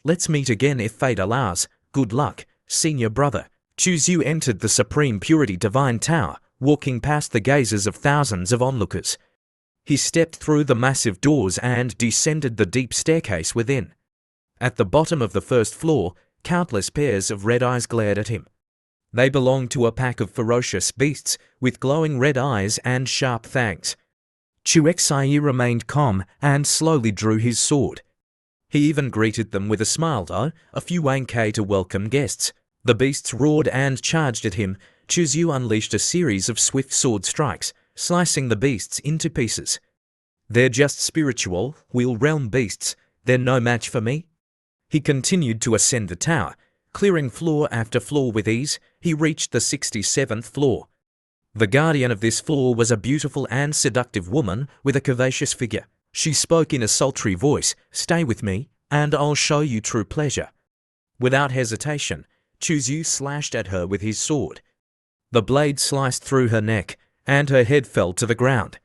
Let's meet again if fate allows. Good luck, senior brother." Chu Xiu entered the Supreme Purity Divine Tower, walking past the gazes of thousands of onlookers. He stepped through the massive doors and descended the deep staircase within. At the bottom of the first floor, countless pairs of red eyes glared at him. They belonged to a pack of ferocious beasts with glowing red eyes and sharp fangs. Chu Xiu remained calm and slowly drew his sword. He even greeted them with a smile, though, a few Wang-Kai to welcome guests. The beasts roared and charged at him. Chu Xiu unleashed a series of swift sword strikes, slicing the beasts into pieces. "They're just spiritual, wheel realm beasts. They're no match for me." He continued to ascend the tower. Clearing floor after floor with ease, he reached the 67th floor. The guardian of this floor was a beautiful and seductive woman with a curvaceous figure. She spoke in a sultry voice, "Stay with me, and I'll show you true pleasure." Without hesitation, Chu Xiu slashed at her with his sword. The blade sliced through her neck, and her head fell to the ground.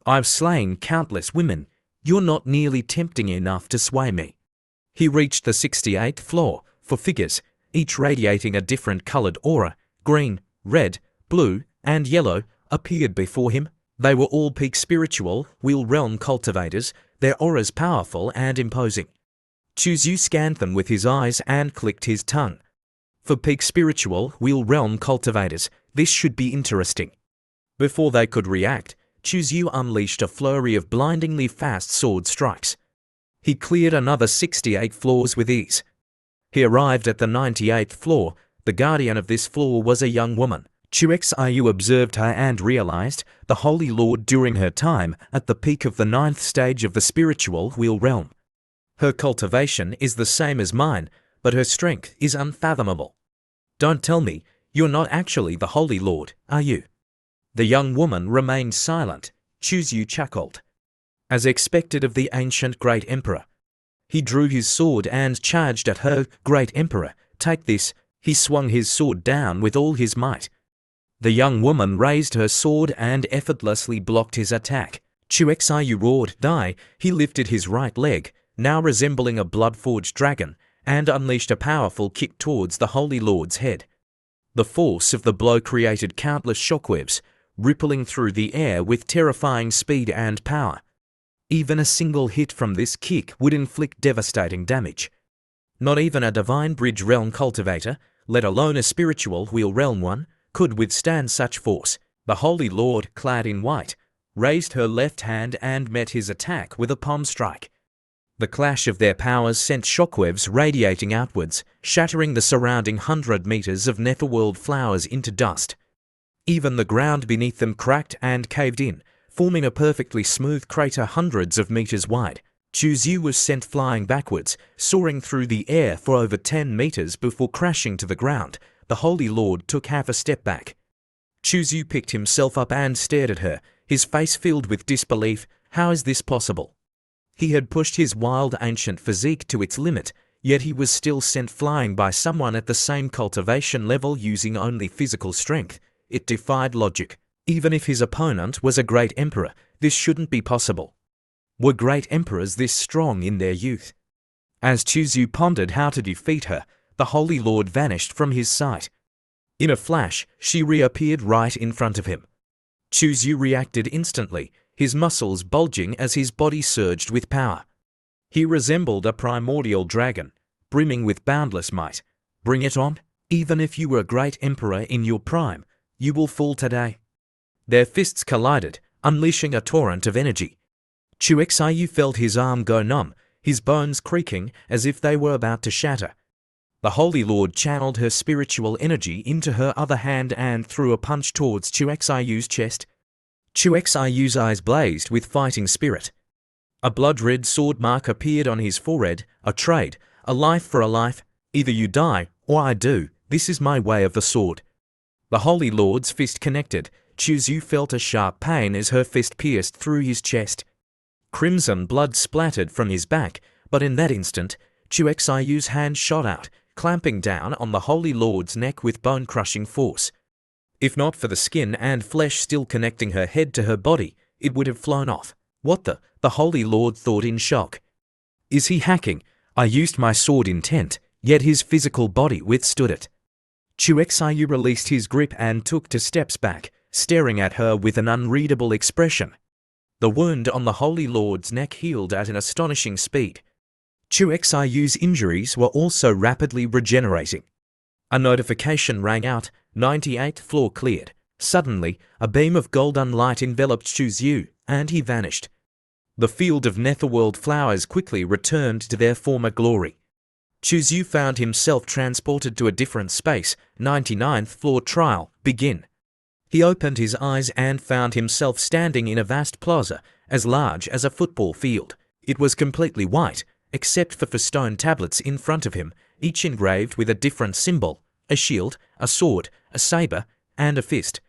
"I've slain countless women. You're not nearly tempting enough to sway me." He reached the 68th floor. For figures, each radiating a different colored aura, green, red, blue, and yellow, appeared before him. They were all peak spiritual, wheel realm cultivators, their auras powerful and imposing. Chu Xiu scanned them with his eyes and clicked his tongue. For peak spiritual, wheel realm cultivators, this should be interesting. Before they could react, Chu Xiu unleashed a flurry of blindingly fast sword strikes. He cleared another 68 floors with ease. He arrived at the 98th floor. The guardian of this floor was a young woman. Chu Xiu observed her and realized the Holy Lord during her time at the peak of the 9th stage of the spiritual wheel realm. Her cultivation is the same as mine, but her strength is unfathomable. "Don't tell me, you're not actually the Holy Lord, are you?" The young woman remained silent. Chu Xiu chuckled. As expected of the ancient great emperor. He drew his sword and charged at her. "Great Emperor, take this." He swung his sword down with all his might. The young woman raised her sword and effortlessly blocked his attack. Chu Xiu roared, "Die!" He lifted his right leg, now resembling a blood-forged dragon, and unleashed a powerful kick towards the Holy Lord's head. The force of the blow created countless shockwaves, rippling through the air with terrifying speed and power. Even a single hit from this kick would inflict devastating damage. Not even a divine bridge realm cultivator, let alone a spiritual wheel realm one, could withstand such force. The Holy Lord, clad in white, raised her left hand and met his attack with a palm strike. The clash of their powers sent shockwaves radiating outwards, shattering the surrounding 100 meters of netherworld flowers into dust. Even the ground beneath them cracked and caved in, forming a perfectly smooth crater hundreds of meters wide. Chu Xiu was sent flying backwards, soaring through the air for over 10 meters before crashing to the ground. The Holy Lord took half a step back. Chu Xiu picked himself up and stared at her, his face filled with disbelief. How is this possible? He had pushed his wild ancient physique to its limit, yet he was still sent flying by someone at the same cultivation level using only physical strength. It defied logic. Even if his opponent was a great emperor, this shouldn't be possible. Were great emperors this strong in their youth? As Chu Xiu pondered how to defeat her, the Holy Lord vanished from his sight. In a flash, she reappeared right in front of him. Chu Xiu reacted instantly, his muscles bulging as his body surged with power. He resembled a primordial dragon, brimming with boundless might. Bring it on. Even if you were a great emperor in your prime, you will fall today. Their fists collided, unleashing a torrent of energy. Chu Xiu felt his arm go numb, his bones creaking as if they were about to shatter. The Holy Lord channeled her spiritual energy into her other hand and threw a punch towards Chu Xiu's chest. Chu Xiu's eyes blazed with fighting spirit. A blood-red sword mark appeared on his forehead, a trade, a life for a life. Either you die, or I do. This is my way of the sword. The Holy Lord's fist connected. Chu Xiu felt a sharp pain as her fist pierced through his chest. Crimson blood splattered from his back, but in that instant, Chu Xiu's hand shot out, clamping down on the Holy Lord's neck with bone-crushing force. If not for the skin and flesh still connecting her head to her body, it would have flown off. What the? The Holy Lord thought in shock. Is he hacking? I used my sword intent, yet his physical body withstood it. Xiu released his grip and took 2 steps back, staring at her with an unreadable expression. The wound on the Holy Lord's neck healed at an astonishing speed. Xiu's injuries were also rapidly regenerating. A notification rang out, 98th floor cleared. Suddenly, a beam of golden light enveloped Xiu, and he vanished. The field of netherworld flowers quickly returned to their former glory. Xiu found himself transported to a different space. 99th floor trial, begin. He opened his eyes and found himself standing in a vast plaza, as large as a football field. It was completely white, except for stone tablets in front of him, each engraved with a different symbol: a shield, a sword, a saber, and a fist.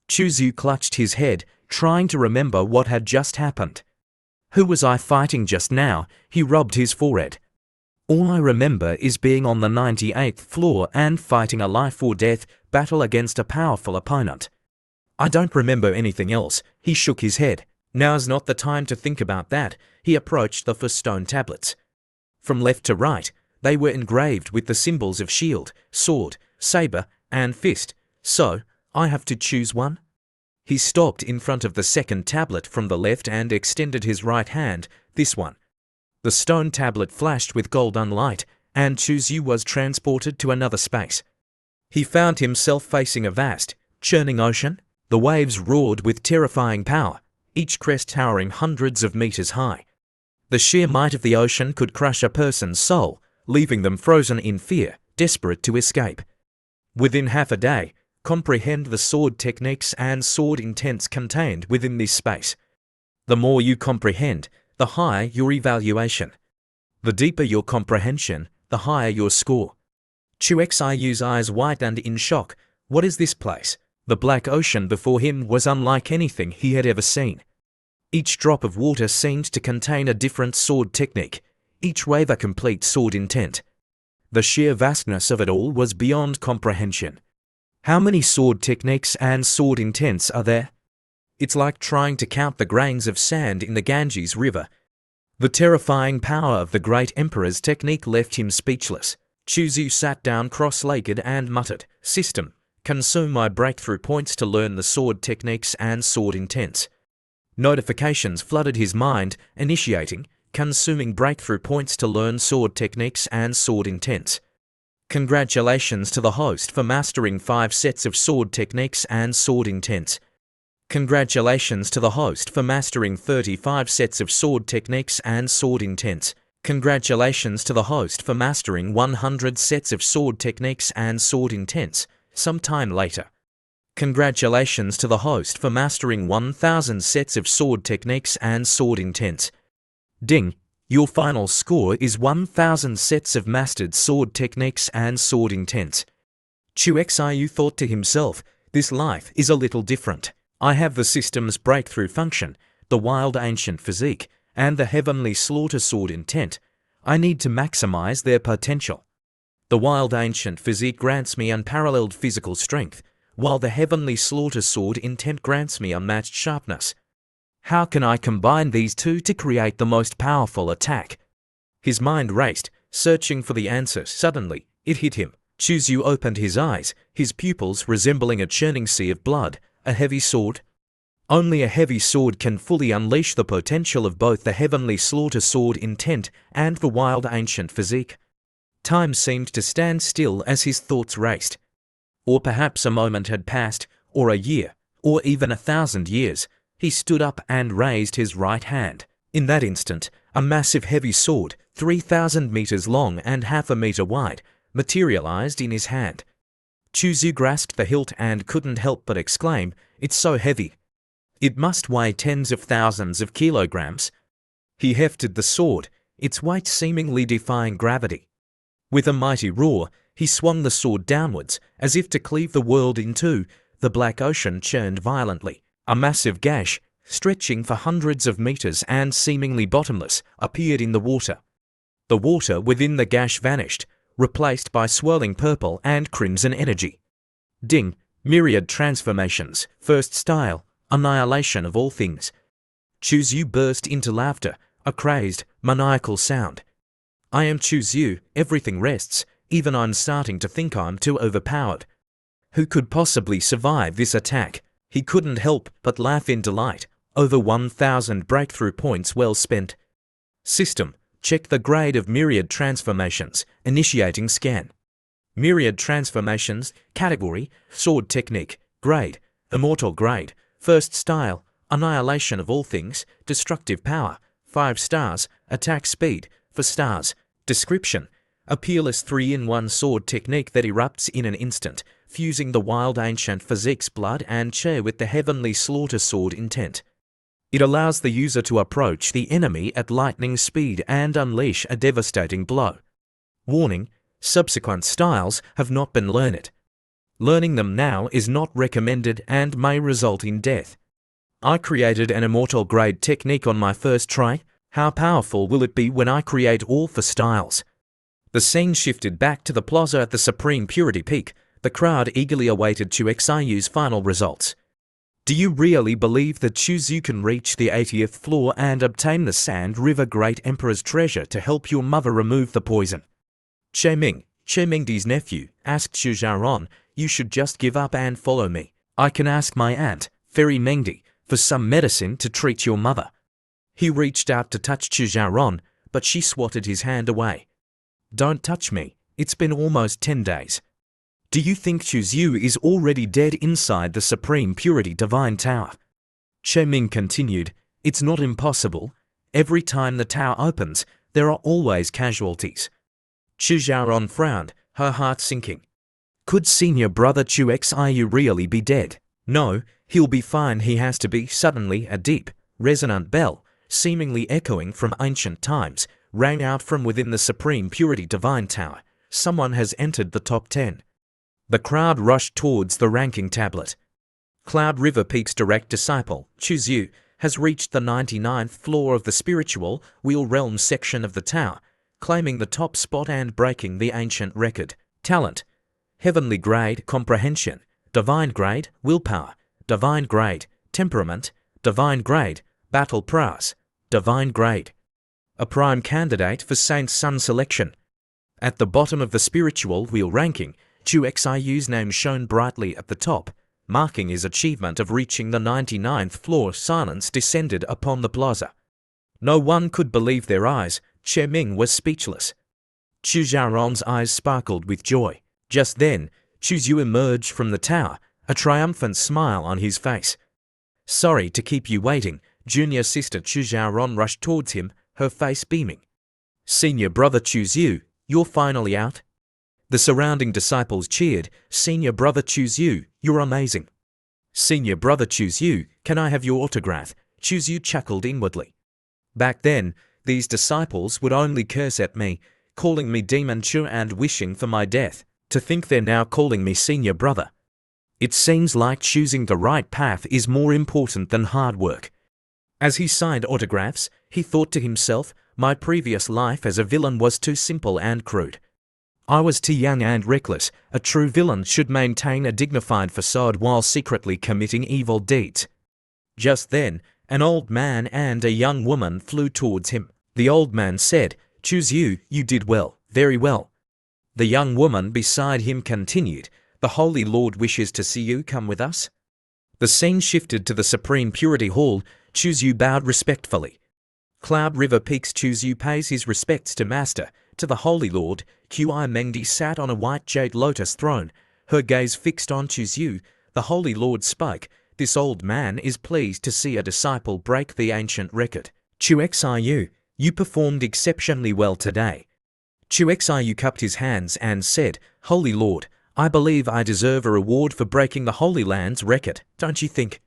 Xiu clutched his head, trying to remember what had just happened. Who was I fighting just now? He rubbed his forehead. All I remember is being on the 98th floor and fighting a life-or-death battle against a powerful opponent. I don't remember anything else. He shook his head. Now's not the time to think about that. He approached the stone tablets. From left to right, they were engraved with the symbols of shield, sword, saber, and fist. So, I have to choose one? He stopped in front of the second tablet from the left and extended his right hand. This one. The stone tablet flashed with golden light, and Xiu was transported to another space. He found himself facing a vast, churning ocean. The waves roared with terrifying power, each crest towering hundreds of meters high. The sheer might of the ocean could crush a person's soul, leaving them frozen in fear, desperate to escape. Within half a day, comprehend the sword techniques and sword intents contained within this space. The more you comprehend, the higher your evaluation. The deeper your comprehension, the higher your score. Xiu's eyes widened in shock. What is this place? The black ocean before him was unlike anything he had ever seen. Each drop of water seemed to contain a different sword technique, each wave a complete sword intent. The sheer vastness of it all was beyond comprehension. How many sword techniques and sword intents are there? It's like trying to count the grains of sand in the Ganges River. The terrifying power of the great emperor's technique left him speechless. Xiu sat down cross-legged and muttered, "System, consume my breakthrough points to learn the sword techniques and sword intents." Notifications flooded his mind, initiating, consuming breakthrough points to learn sword techniques and sword intents. Congratulations to the host for mastering 5 sets of sword techniques and sword intents. Congratulations to the host for mastering 35 sets of sword techniques and sword intents. Congratulations to the host for mastering 100 sets of sword techniques and sword intents. Some time later. Congratulations to the host for mastering 1,000 sets of sword techniques and sword intents. Ding! Your final score is 1,000 sets of mastered sword techniques and sword intents. Xiu thought to himself, this life is a little different. I have the system's breakthrough function, the wild ancient physique, and the heavenly slaughter sword intent. I need to maximize their potential. The wild ancient physique grants me unparalleled physical strength, while the heavenly slaughter sword intent grants me unmatched sharpness. How can I combine these two to create the most powerful attack? His mind raced, searching for the answer. Suddenly, it hit him. Xiu opened his eyes, his pupils resembling a churning sea of blood. A heavy sword? Only a heavy sword can fully unleash the potential of both the heavenly slaughter sword intent and the wild ancient physique. Time seemed to stand still as his thoughts raced. Or perhaps a moment had passed, or a year, or even 1,000 years. He stood up and raised his right hand. In that instant, a massive heavy sword, 3,000 meters long and half a meter wide, materialized in his hand. Xiu grasped the hilt and couldn't help but exclaim, "It's so heavy. It must weigh tens of thousands of kilograms." He hefted the sword, its weight seemingly defying gravity. With a mighty roar, he swung the sword downwards, as if to cleave the world in two. The black ocean churned violently. A massive gash, stretching for hundreds of meters and seemingly bottomless, appeared in the water. The water within the gash vanished, replaced by swirling purple and crimson energy. Ding! Myriad transformations, first style, annihilation of all things. Xiu burst into laughter, a crazed, maniacal sound. I am Xiu, everything rests, Even I'm starting to think I'm too overpowered. Who could possibly survive this attack? He couldn't help but laugh in delight. Over 1,000 breakthrough points well spent. System. Check the grade of myriad transformations. Initiating scan. Myriad transformations. Category. Sword technique. Grade. Immortal grade. First style. Annihilation of all things. Destructive power. 5 stars. Attack speed. 4 stars. Description. A peerless 3-in-1 sword technique that erupts in an instant, fusing the wild ancient physique's blood and chair with the heavenly slaughter sword intent. It allows the user to approach the enemy at lightning speed and unleash a devastating blow. Warning: subsequent styles have not been learned. Learning them now is not recommended and may result in death. I created an immortal grade technique on my first try. How powerful will it be when I create all 4 styles? The scene shifted back to the plaza at the Supreme Purity Peak. The crowd eagerly awaited Chu Xiu's final results. Do you really believe that Chu Xiu can reach the 80th floor and obtain the Sand River Great Emperor's treasure to help your mother remove the poison? Che Mingdi's nephew, asked Chu Xiaoran, you should just give up and follow me. I can ask my aunt, Fairy Mengdi, for some medicine to treat your mother. He reached out to touch Chu Xiaoran, but she swatted his hand away. Don't touch me, it's been almost 10 days. Do you think Chu Xiu is already dead inside the Supreme Purity Divine Tower? Che Ming continued, it's not impossible. Every time the tower opens, there are always casualties. Chu Xiaoran frowned, her heart sinking. Could senior brother Chu Xiu really be dead? No, he'll be fine. He has to be. Suddenly a deep, resonant bell, seemingly echoing from ancient times, rang out from within the Supreme Purity Divine Tower. Someone has entered the top 10. The crowd rushed towards the ranking tablet. Cloud River Peak's direct disciple, Chu Xiu, has reached the 99th floor of the spiritual wheel realm section of the tower, claiming the top spot and breaking the ancient record. Talent: heavenly grade comprehension, divine grade willpower, divine grade temperament, divine grade battle prowess, divine grade. A prime candidate for Saint Sun selection. At the bottom of the spiritual wheel ranking, Chu Xiu's name shone brightly at the top, marking his achievement of reaching the 99th floor. Silence descended upon the plaza. No one could believe their eyes. Che Ming was speechless. Chu Xiaoran's eyes sparkled with joy. Just then, Chu Xiu emerged from the tower, a triumphant smile on his face. Sorry to keep you waiting. Junior sister Chu Xiaoran rushed towards him, her face beaming. Senior brother Chu Xiu, you're finally out? The surrounding disciples cheered. Senior brother Chu Xiu, you're amazing. Senior brother Chu Xiu, can I have your autograph? Chu Xiu chuckled inwardly. Back then, these disciples would only curse at me, calling me Demon Chu and wishing for my death. To think they're now calling me senior brother. It seems like choosing the right path is more important than hard work. As he signed autographs, he thought to himself, my previous life as a villain was too simple and crude. I was too young and reckless. A true villain should maintain a dignified facade while secretly committing evil deeds. Just then, an old man and a young woman flew towards him. The old man said, Chu Xiu, you did well, very well. The young woman beside him continued, the Holy Lord wishes to see you. Come with us. The scene shifted to the Supreme Purity Hall. Chu Xiu bowed respectfully. Cloud River Peak's Chu Xiu pays his respects to Master, to the Holy Lord. Qi Mengdi sat on a white jade lotus throne, her gaze fixed on Chu Xiu. The Holy Lord spoke, this old man is pleased to see a disciple break the ancient record. Chu Xiu, you performed exceptionally well today. Chu Xiu cupped his hands and said, Holy Lord, I believe I deserve a reward for breaking the Holy Land's record, don't you think?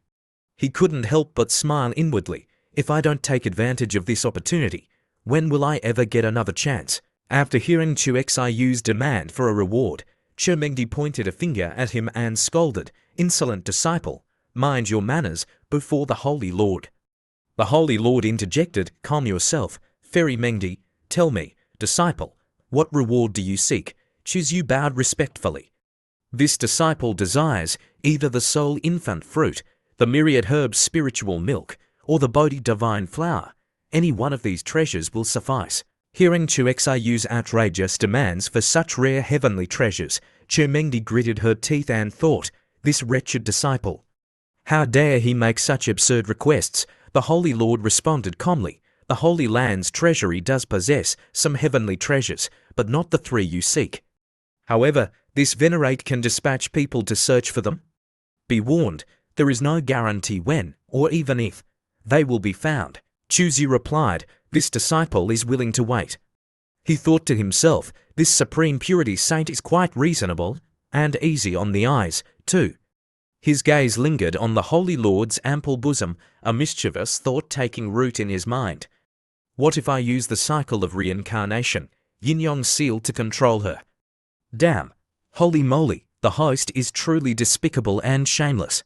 He couldn't help but smile inwardly. If I don't take advantage of this opportunity, when will I ever get another chance? After hearing Chu Xiu's demand for a reward, Che Mengdi pointed a finger at him and scolded, insolent disciple, mind your manners before the Holy Lord. The Holy Lord interjected, calm yourself, Fairy Mengdi, tell me, disciple, what reward do you seek? Chu Xiu bowed respectfully. This disciple desires either the soul infant fruit, the myriad herbs spiritual milk, or the Bodhi divine flower. Any one of these treasures will suffice. Hearing Chu Xiu's outrageous demands for such rare heavenly treasures, Chu Mengdi gritted her teeth and thought, this wretched disciple. How dare he make such absurd requests? The Holy Lord responded calmly, the Holy Land's treasury does possess some heavenly treasures, but not the three you seek. However, this venerate can dispatch people to search for them. Be warned, there is no guarantee when, or even if, they will be found. Chuzi replied, this disciple is willing to wait. He thought to himself, this supreme purity saint is quite reasonable, and easy on the eyes, too. His gaze lingered on the Holy Lord's ample bosom, a mischievous thought taking root in his mind. What if I use the cycle of reincarnation, yin-yang seal to control her? Damn! Holy moly, the host is truly despicable and shameless.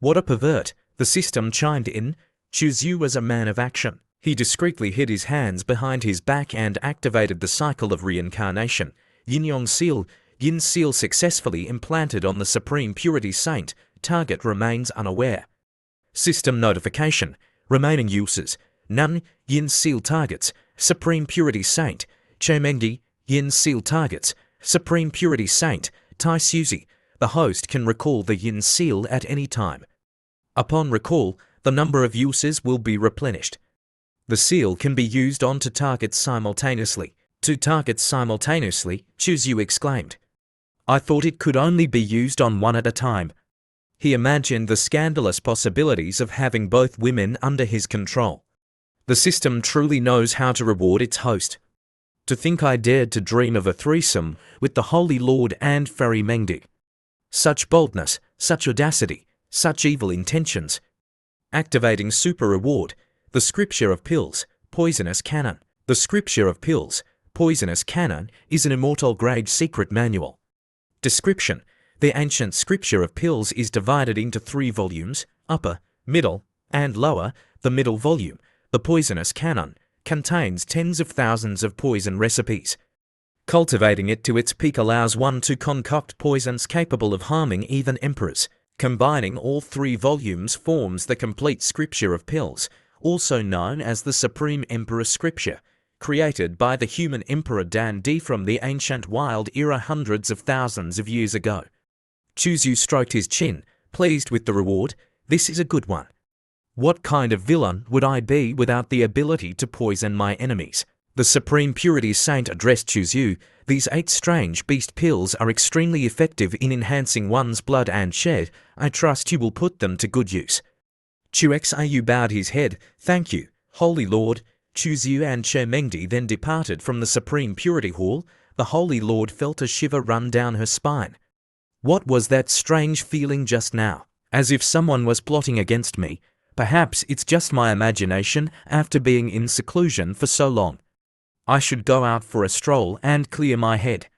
What a pervert! The system chimed in. Chuzi was a man of action. He discreetly hid his hands behind his back and activated the cycle of reincarnation. Yin-yang seal, yin seal successfully implanted on the Supreme Purity Saint. Target remains unaware. System notification. Remaining uses. None. Yin seal targets. Supreme Purity Saint. Chu Mengdi. Yin seal targets. Supreme Purity Saint. Tai Suzy. The host can recall the yin seal at any time. Upon recall, the number of uses will be replenished. The seal can be used on two targets simultaneously. 2 targets simultaneously, Chuzi exclaimed. I thought it could only be used on one at a time. He imagined the scandalous possibilities of having both women under his control. The system truly knows how to reward its host. To think I dared to dream of a threesome with the Holy Lord and Fairy Mengdi. Such boldness, such audacity, such evil intentions. Activating super reward. The Scripture of Pills, Poisonous Canon. The Scripture of Pills, Poisonous Canon is an immortal grade secret manual. Description. The ancient Scripture of Pills is divided into 3 volumes, upper, middle, and lower. The middle volume, the Poisonous Canon, contains tens of thousands of poison recipes. Cultivating it to its peak allows one to concoct poisons capable of harming even emperors. Combining all 3 volumes forms the complete Scripture of Pills, also known as the Supreme Emperor Scripture, created by the human Emperor Dan Di from the ancient wild era hundreds of thousands of years ago. Chuzi stroked his chin, pleased with the reward. This is a good one. What kind of villain would I be without the ability to poison my enemies? The Supreme Purity Saint addressed Chuzi. These 8 strange beast pills are extremely effective in enhancing one's blood and shed. I trust you will put them to good use. Chu Xiu bowed his head. Thank you, Holy Lord. Chuzi and Chu Mengdi then departed from the Supreme Purity Hall. The Holy Lord felt a shiver run down her spine. What was that strange feeling just now? As if someone was plotting against me. Perhaps it's just my imagination after being in seclusion for so long. I should go out for a stroll and clear my head.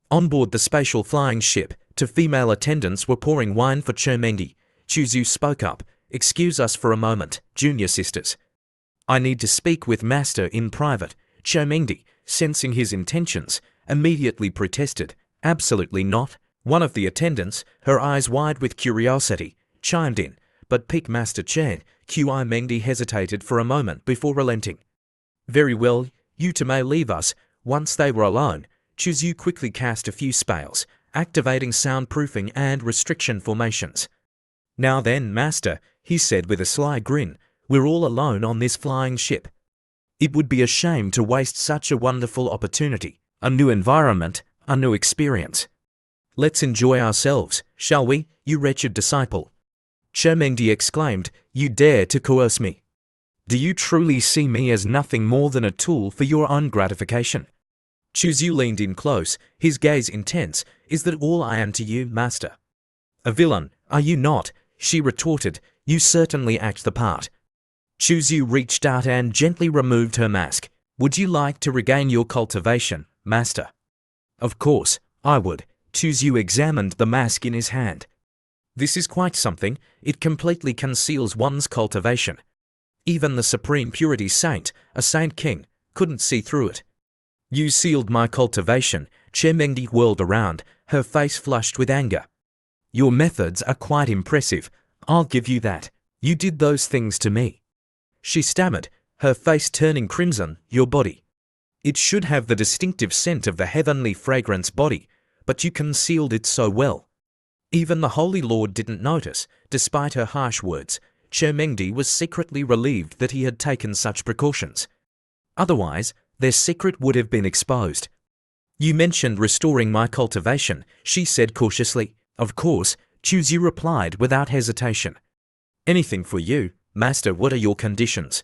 On board the spatial flying ship, 2 female attendants were pouring wine for Chu Mengdi. Chuzi spoke up. Excuse us for a moment, junior sisters. I need to speak with Master in private. Chu Mengdi, sensing his intentions, immediately protested. Absolutely not. One of the attendants, her eyes wide with curiosity, chimed in, but Peak Master Chen, Qi Mengdi hesitated for a moment before relenting. Very well, you two may leave us. Once they were alone, Chuzi quickly cast a few spells, activating soundproofing and restriction formations. Now then, Master, he said with a sly grin, we're all alone on this flying ship. It would be a shame to waste such a wonderful opportunity, a new environment, a new experience. Let's enjoy ourselves, shall we, you wretched disciple? Chu Mengdi exclaimed, you dare to coerce me. Do you truly see me as nothing more than a tool for your own gratification? Chuzi leaned in close, his gaze intense. Is that all I am to you, Master? A villain, are you not? She retorted. You certainly act the part. Chuzi reached out and gently removed her mask. Would you like to regain your cultivation, Master? Of course, I would. Chuzi examined the mask in his hand. This is quite something. It completely conceals one's cultivation. Even the Supreme Purity Saint, a Saint King, couldn't see through it. You sealed my cultivation. Chu Mengdi whirled around, her face flushed with anger. Your methods are quite impressive. I'll give you that. You did those things to me. She stammered, her face turning crimson. Your body. It should have the distinctive scent of the heavenly fragrance body, but you concealed it so well. Even the Holy Lord didn't notice, despite her harsh words. Chermengdi was secretly relieved that he had taken such precautions. Otherwise, their secret would have been exposed. You mentioned restoring my cultivation, she said cautiously. Of course, Chuzu replied without hesitation. Anything for you, master. What are your conditions?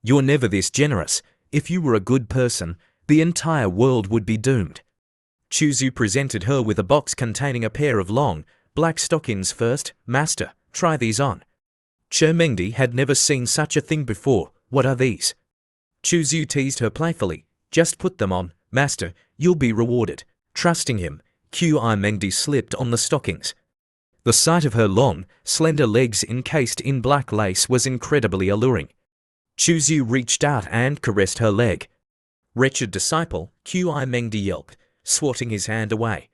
You're never this generous. If you were a good person, the entire world would be doomed. Chuzu presented her with a box containing a pair of long, black stockings. First, master, try these on. Chermengdi had never seen such a thing before. What are these? Chuzu teased her playfully. Just put them on, master, you'll be rewarded. Trusting him, Chermengdi slipped on the stockings. The sight of her long, slender legs encased in black lace was incredibly alluring. Chuzu reached out and caressed her leg. Wretched disciple, Chermengdi yelped, swatting his hand away.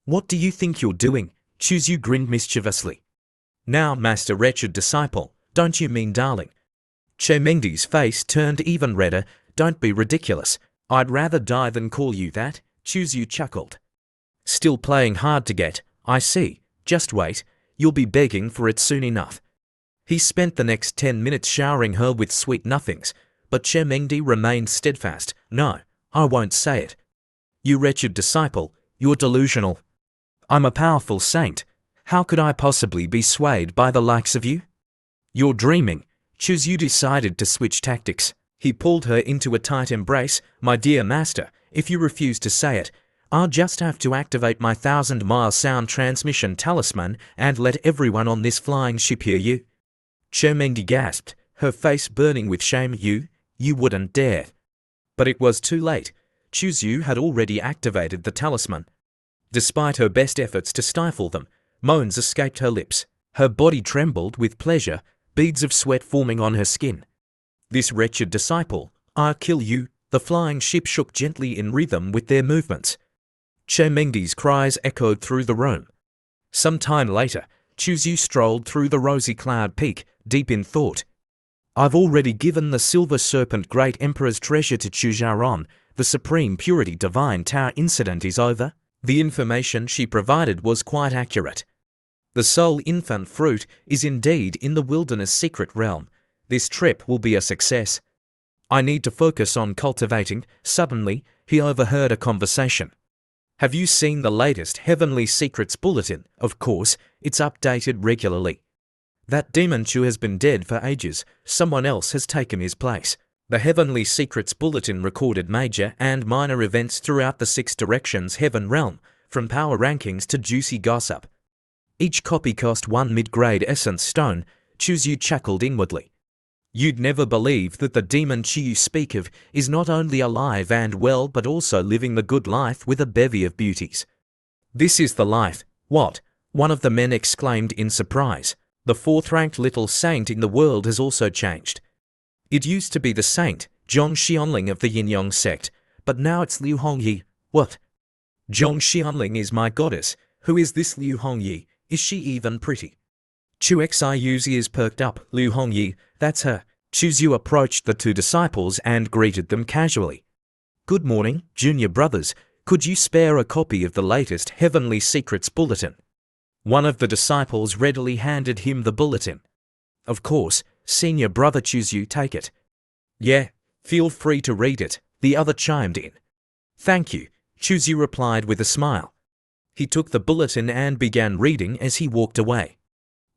What do you think you're doing? Chuzu grinned mischievously. Now, master. Wretched disciple, don't you mean darling? Chermengdi's face turned even redder. Don't be ridiculous. I'd rather die than call you that, Chuzu chuckled. Still playing hard to get, I see. Just wait, you'll be begging for it soon enough. He spent the next 10 minutes showering her with sweet nothings, but Chermengdi remained steadfast. No, I won't say it. You wretched disciple, you're delusional. I'm a powerful saint. How could I possibly be swayed by the likes of you? You're dreaming. Chuzu decided to switch tactics. He pulled her into a tight embrace. My dear master, if you refuse to say it, I'll just have to activate my 1,000-mile sound transmission talisman and let everyone on this flying ship hear you. Chermengdi gasped, her face burning with shame. You wouldn't dare. But it was too late. Chuzu had already activated the talisman. Despite her best efforts to stifle them, moans escaped her lips. Her body trembled with pleasure, beads of sweat forming on her skin. This wretched disciple, I'll kill you. The flying ship shook gently in rhythm with their movements. Chermengdi's cries echoed through the room. Some time later, Chuzu strolled through the rosy cloud peak, deep in thought. I've already given the silver serpent great emperor's treasure to Chuzaron. The supreme purity divine tower incident is over. The information she provided was quite accurate. The soul infant fruit is indeed in the wilderness secret realm. This trip will be a success. I need to focus on cultivating. Suddenly, he overheard a conversation. Have you seen the latest Heavenly Secrets Bulletin? Of course, it's updated regularly. That demon Chu has been dead for ages. Someone else has taken his place. The Heavenly Secrets Bulletin recorded major and minor events throughout the 6 directions heaven realm, from power rankings to juicy gossip. Each copy cost 1 mid-grade essence stone. Chuzu chuckled inwardly. You'd never believe that the demon Chi you speak of is not only alive and well but also living the good life with a bevy of beauties. This is the life. What? One of the men exclaimed in surprise. The 4th-ranked little saint in the world has also changed. It used to be the saint, Zhong Xianling of the Yin-Yang sect, but now it's Liu Hongyi. What? Zhong Xianling is my goddess. Who is this Liu Hongyi? Is she even pretty? Chu Xiu's ears perked up. Liu Hongyi, that's her. Chuzu approached the 2 disciples and greeted them casually. Good morning, junior brothers. Could you spare a copy of the latest Heavenly Secrets Bulletin? One of the disciples readily handed him the bulletin. Of course, senior brother Chuzu, take it. Yeah, feel free to read it, the other chimed in. Thank you, Chuzu replied with a smile. He took the bulletin and began reading as he walked away.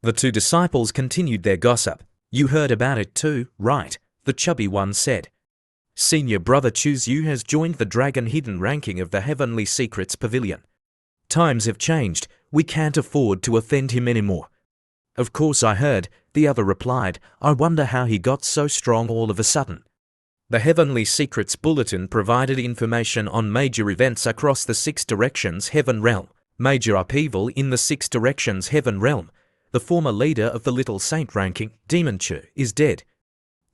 The 2 disciples continued their gossip. You heard about it too, right? The chubby one said. Senior brother Chuzu has joined the Dragon Hidden ranking of the Heavenly Secrets Pavilion. Times have changed. We can't afford to offend him anymore. Of course I heard, the other replied. I wonder how he got so strong all of a sudden. The Heavenly Secrets Bulletin provided information on major events across the 6 directions heaven realm. Major upheaval in the 6 directions heaven realm. The former leader of the Little Saint ranking, Demon Chu, is dead.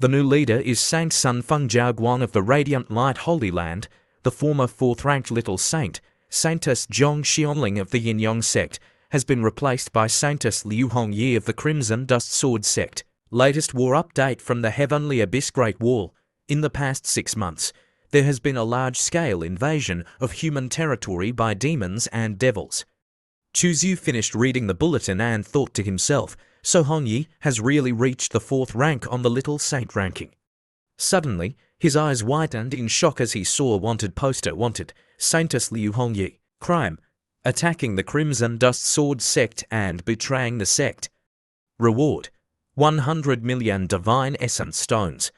The new leader is Saint Sun Feng Jiaoguang of the Radiant Light Holy Land. The former 4th-ranked Little Saint, Saintess Zhong Xianling of the Yin-Yang sect, has been replaced by Saintess Liu Hongyi of the Crimson Dust Sword sect. Latest war update from the Heavenly Abyss Great Wall. In the past 6 months, there has been a large-scale invasion of human territory by demons and devils. Chu Yu finished reading the bulletin and thought to himself, so Hongyi has really reached the 4th rank on the little saint ranking. Suddenly, his eyes widened in shock as he saw wanted poster wanted, Saintess Liu Hongyi, crime, attacking the Crimson Dust Sword sect and betraying the sect. Reward, 100 million Divine Essence Stones.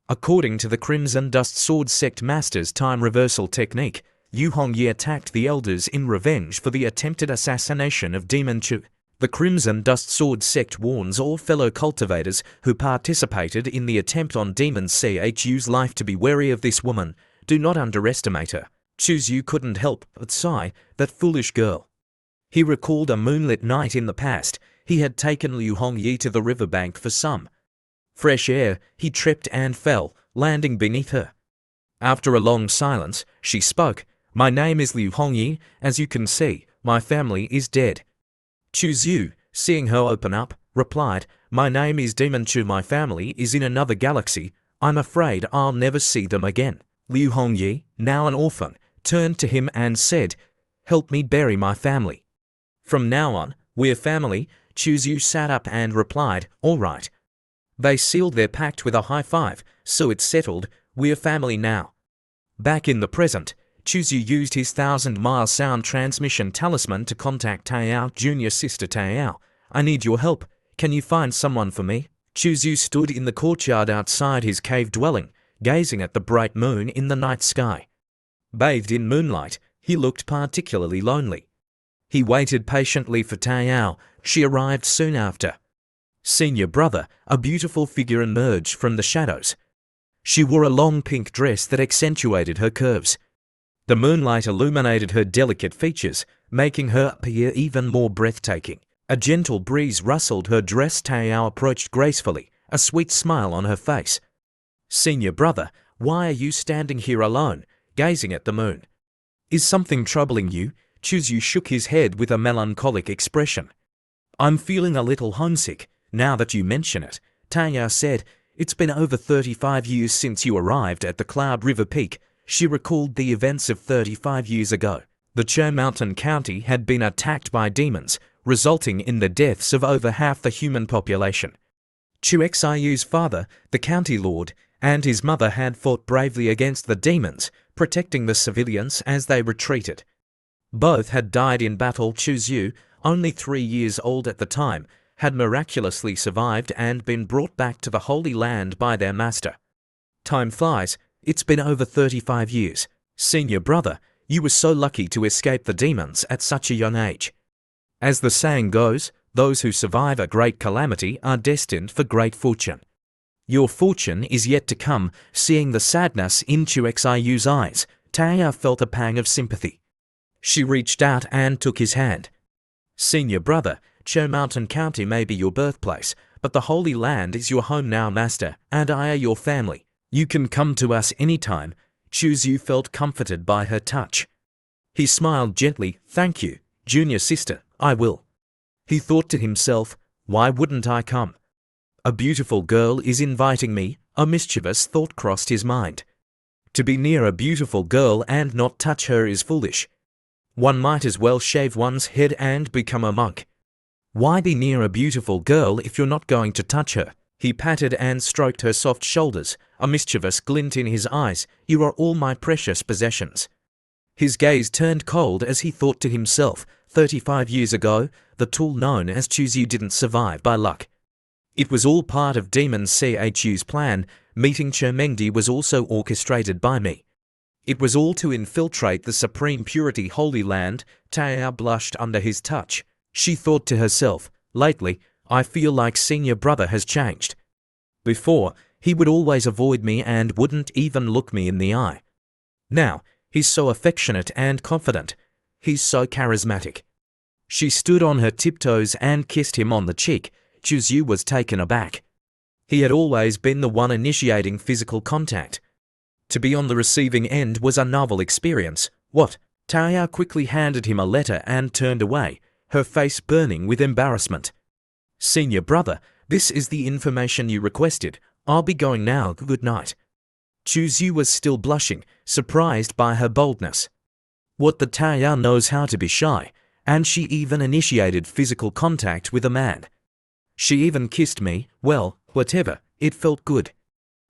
According to the Crimson Dust Sword sect master's time reversal technique, Liu Hongyi attacked the elders in revenge for the attempted assassination of Demon Chu. The Crimson Dust Sword sect warns all fellow cultivators who participated in the attempt on Demon Chu's life to be wary of this woman. Do not underestimate her. Chu Yu couldn't help but sigh, that foolish girl. He recalled a moonlit night in the past. He had taken Liu Hongyi to the riverbank for some fresh air. He tripped and fell, landing beneath her. After a long silence, she spoke. My name is Liu Hongyi. As you can see, my family is dead. Chu Yu, seeing her open up, replied, my name is Demon Chu. My family is in another galaxy. I'm afraid I'll never see them again. Liu Hongyi, now an orphan, turned to him and said, help me bury my family. From now on, we're family. Chu Yu sat up and replied, all right. They sealed their pact with a high five, so it's settled. We're family now. Back in the present, Chu Yu used his 1,000-mile sound transmission talisman to contact Taiyao, junior sister Taiyao. I need your help. Can you find someone for me? Chu Yu stood in the courtyard outside his cave dwelling, gazing at the bright moon in the night sky. Bathed in moonlight, he looked particularly lonely. He waited patiently for Taiyao. She arrived soon after. Senior brother, a beautiful figure emerged from the shadows. She wore a long pink dress that accentuated her curves. The moonlight illuminated her delicate features, making her appear even more breathtaking. A gentle breeze rustled her dress. Taiyao approached gracefully, a sweet smile on her face. Senior brother, why are you standing here alone, gazing at the moon? Is something troubling you? Chu Yu shook his head with a melancholic expression. I'm feeling a little homesick, now that you mention it, Taiyao said. It's been over 35 years since you arrived at the Cloud River Peak. She recalled the events of 35 years ago. The Cho Mountain County had been attacked by demons, resulting in the deaths of over half the human population. Chu Xiu's father, the county lord, and his mother had fought bravely against the demons, protecting the civilians as they retreated. Both had died in battle. Chu Yu, only 3 years old at the time, had miraculously survived and been brought back to the Holy Land by their master. Time flies. It's been over 35 years. Senior brother, you were so lucky to escape the demons at such a young age. As the saying goes, those who survive a great calamity are destined for great fortune. Your fortune is yet to come. Seeing the sadness in Chu Xiu's eyes, Taiyao felt a pang of sympathy. She reached out and took his hand. Senior brother, Cho Mountain County may be your birthplace, but the Holy Land is your home now, master, and I are your family. You can come to us anytime. Chu Yu felt comforted by her touch. He smiled gently. Thank you, junior sister, I will. He thought to himself, why wouldn't I come? A beautiful girl is inviting me. A mischievous thought crossed his mind. To be near a beautiful girl and not touch her is foolish. One might as well shave one's head and become a monk. Why be near a beautiful girl if you're not going to touch her? He patted and stroked her soft shoulders, a mischievous glint in his eyes. You are all my precious possessions. His gaze turned cold as he thought to himself, 35 years ago, the tool known as Chu Yu didn't survive by luck. It was all part of Demon Chu's plan. Meeting Chermengdi was also orchestrated by me. It was all to infiltrate the Supreme Purity Holy Land. Taiyao blushed under his touch. She thought to herself, lately, I feel like senior brother has changed. Before, he would always avoid me and wouldn't even look me in the eye. Now, he's so affectionate and confident. He's so charismatic. She stood on her tiptoes and kissed him on the cheek. Chu Yu was taken aback. He had always been the one initiating physical contact. To be on the receiving end was a novel experience. What? Taiyao quickly handed him a letter and turned away, her face burning with embarrassment. Senior brother, this is the information you requested. I'll be going now. Good night. Chu Yu was still blushing, surprised by her boldness. What the Taoyuan knows how to be shy, and she even initiated physical contact with a man. She even kissed me. Well, whatever, it felt good.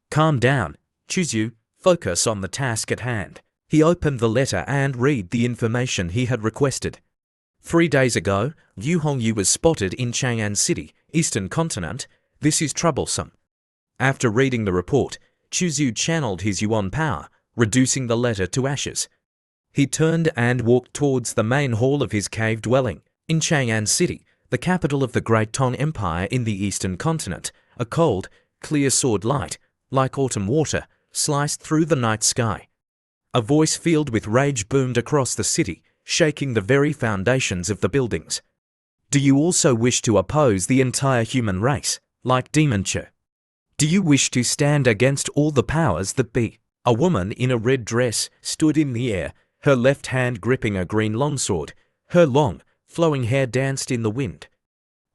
Calm down, Chu Yu, focus on the task at hand. He opened the letter and read the information he had requested. 3 days ago, Liu Hongyu was spotted in Chang'an City, Eastern Continent. This is troublesome. After reading the report, Chu Yu channeled his yuan power, reducing the letter to ashes. He turned and walked towards the main hall of his cave dwelling. In Chang'an City, the capital of the Great Tang Empire in the Eastern Continent, a cold, clear sword light, like autumn water, sliced through the night sky. A voice filled with rage boomed across the city, shaking the very foundations of the buildings. Do you also wish to oppose the entire human race, like dementia? Do you wish to stand against all the powers that be? A woman in a red dress stood in the air, her left hand gripping a green longsword. Her long, flowing hair danced in the wind.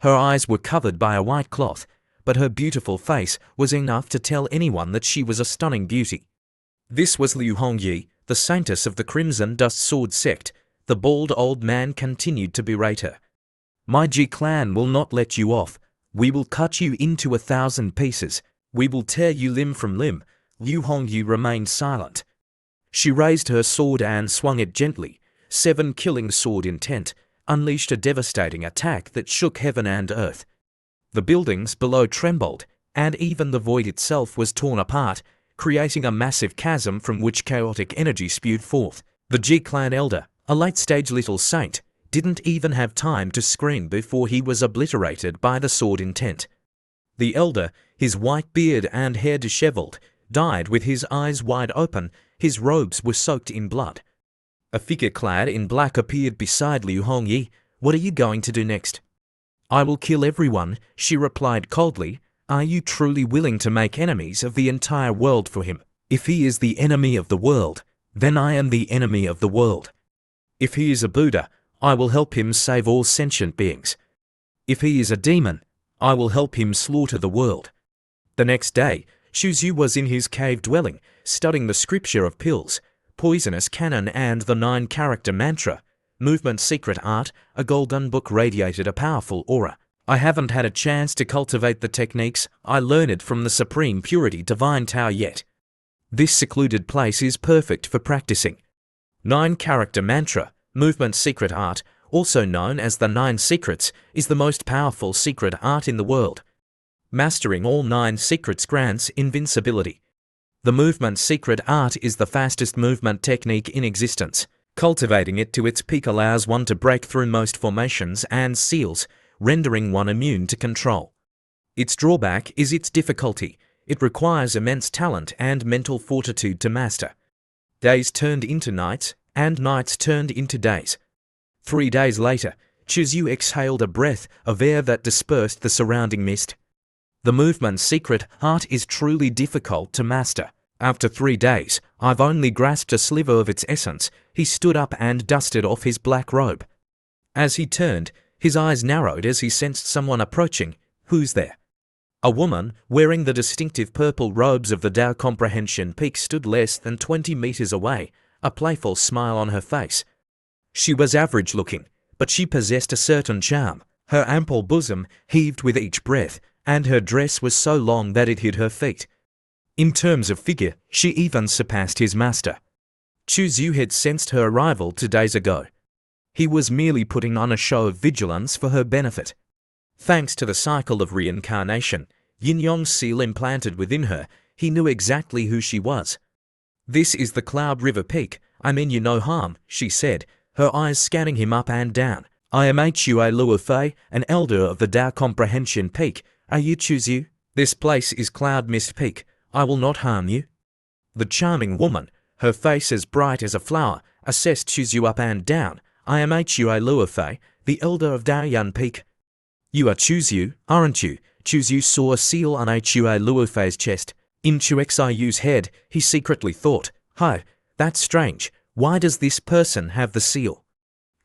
Her eyes were covered by a white cloth, but her beautiful face was enough to tell anyone that she was a stunning beauty. This was Liu Hongyi, the saintess of the Crimson Dust Sword sect. The bald old man continued to berate her. My Ji clan will not let you off. We will cut you into 1,000 pieces. We will tear you limb from limb. Liu Hongyu remained silent. She raised her sword and swung it gently. 7 killing sword intent, unleashed a devastating attack that shook heaven and earth. The buildings below trembled, and even the void itself was torn apart, creating a massive chasm from which chaotic energy spewed forth. The Ji clan elder, a late-stage little saint, didn't even have time to scream before he was obliterated by the sword intent. The elder, his white beard and hair disheveled, died with his eyes wide open. His robes were soaked in blood. A figure clad in black appeared beside Liu Hongyi. What are you going to do next? I will kill everyone, she replied coldly. Are you truly willing to make enemies of the entire world for him? If he is the enemy of the world, then I am the enemy of the world. If he is a Buddha, I will help him save all sentient beings. If he is a demon, I will help him slaughter the world. The next day, Chu Yu was in his cave dwelling, studying the scripture of pills, poisonous canon and the 9-character mantra. Movement secret art, a golden book radiated a powerful aura. I haven't had a chance to cultivate the techniques I learned from the Supreme Purity Divine Tao yet. This secluded place is perfect for practicing. 9-character mantra, movement secret art, also known as the 9 secrets, is the most powerful secret art in the world. Mastering all 9 secrets grants invincibility. The movement secret art is the fastest movement technique in existence. Cultivating it to its peak allows one to break through most formations and seals, rendering one immune to control. Its drawback is its difficulty. It requires immense talent and mental fortitude to master. Days turned into nights, and nights turned into days. 3 days later, Chu Yu exhaled a breath of air that dispersed the surrounding mist. The movement secret art is truly difficult to master. After 3 days, I've only grasped a sliver of its essence. He stood up and dusted off his black robe. As he turned, his eyes narrowed as he sensed someone approaching. Who's there? A woman, wearing the distinctive purple robes of the Tao Comprehension Peak, stood less than 20 meters away, a playful smile on her face. She was average-looking, but she possessed a certain charm. Her ample bosom heaved with each breath, and her dress was so long that it hid her feet. In terms of figure, she even surpassed his master. Chu Yu had sensed her arrival 2 days ago. He was merely putting on a show of vigilance for her benefit. Thanks to the cycle of reincarnation, Yin-Yong's seal implanted within her, he knew exactly who she was. This is the Cloud River Peak. I mean you no harm, she said, her eyes scanning him up and down. I am Hua Luofei, an elder of the Tao Comprehension Peak. Are you Chu Yu? This place is Cloud Mist Peak. I will not harm you. The charming woman, her face as bright as a flower, assessed Chu Yu up and down. I am Hua Luofei, the elder of Daoyuan Peak. You are Chu Yu, aren't you? Chu Yu saw a seal on Hua Luofei's chest. In Chu Xiu's head, he secretly thought, Hi, that's strange. Why does this person have the seal?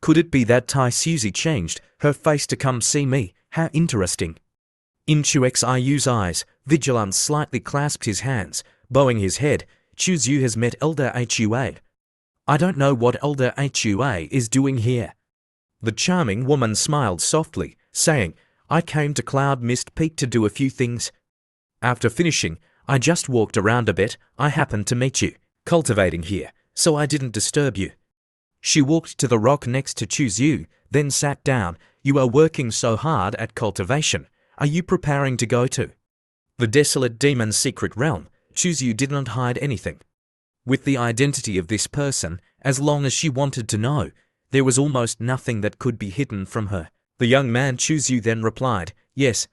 Could it be that Tai Suzy changed her face to come see me? How interesting. In Chu Xiu's eyes, Vigilance slightly clasped his hands, bowing his head. Chu Zhu has met Elder Hua. I don't know what Elder Hua is doing here. The charming woman smiled softly, saying, I came to Cloud Mist Peak to do a few things. After finishing, I just walked around a bit. I happened to meet you, cultivating here, so I didn't disturb you. She walked to the rock next to Chu Zhu, then sat down. You are working so hard at cultivation. Are you preparing to go to the desolate demon's secret realm? Chu Zhu did not hide anything. With the identity of this person, as long as she wanted to know, there was almost nothing that could be hidden from her. The young man Chu Zhu then replied, yes.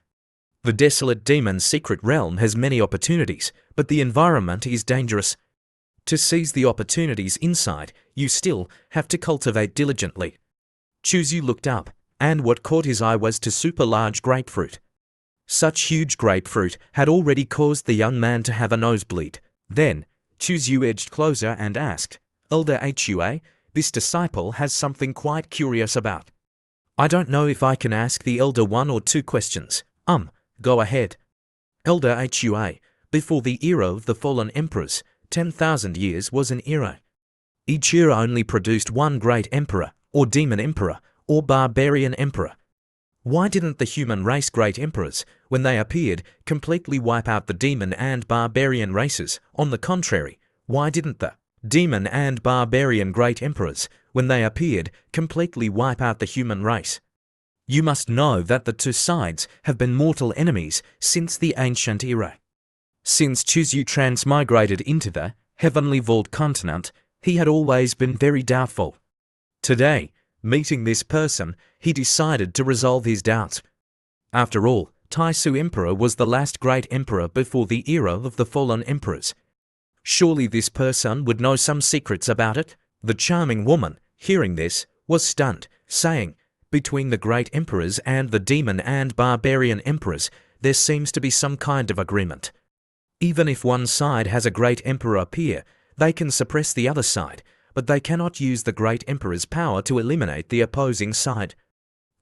The desolate demon's secret realm has many opportunities, but the environment is dangerous. To seize the opportunities inside, you still have to cultivate diligently. Chu Zhu looked up, and what caught his eye was a super large grapefruit. Such huge grapefruit had already caused the young man to have a nosebleed. Then, Chu Zhu edged closer and asked, Elder Hua, this disciple has something quite curious about. I don't know if I can ask the elder 1 or 2 questions. Go ahead. Elder Hua, before the era of the fallen emperors, 10,000 years was an era. Each era only produced one great emperor, or demon emperor, or barbarian emperor. Why didn't the human race great emperors, when they appeared, completely wipe out the demon and barbarian races? On the contrary, why didn't the demon and barbarian great emperors, when they appeared, completely wipe out the human race? You must know that the two sides have been mortal enemies since the ancient era. Since Chu Zhu transmigrated into the heavenly vault continent, he had always been very doubtful. Today, meeting this person, he decided to resolve his doubts. After all, Taisu Emperor was the last great emperor before the era of the fallen emperors. Surely this person would know some secrets about it. The charming woman, hearing this, was stunned, saying, between the great emperors and the demon and barbarian emperors, there seems to be some kind of agreement. Even if one side has a great emperor appear, they can suppress the other side, but they cannot use the great emperor's power to eliminate the opposing side.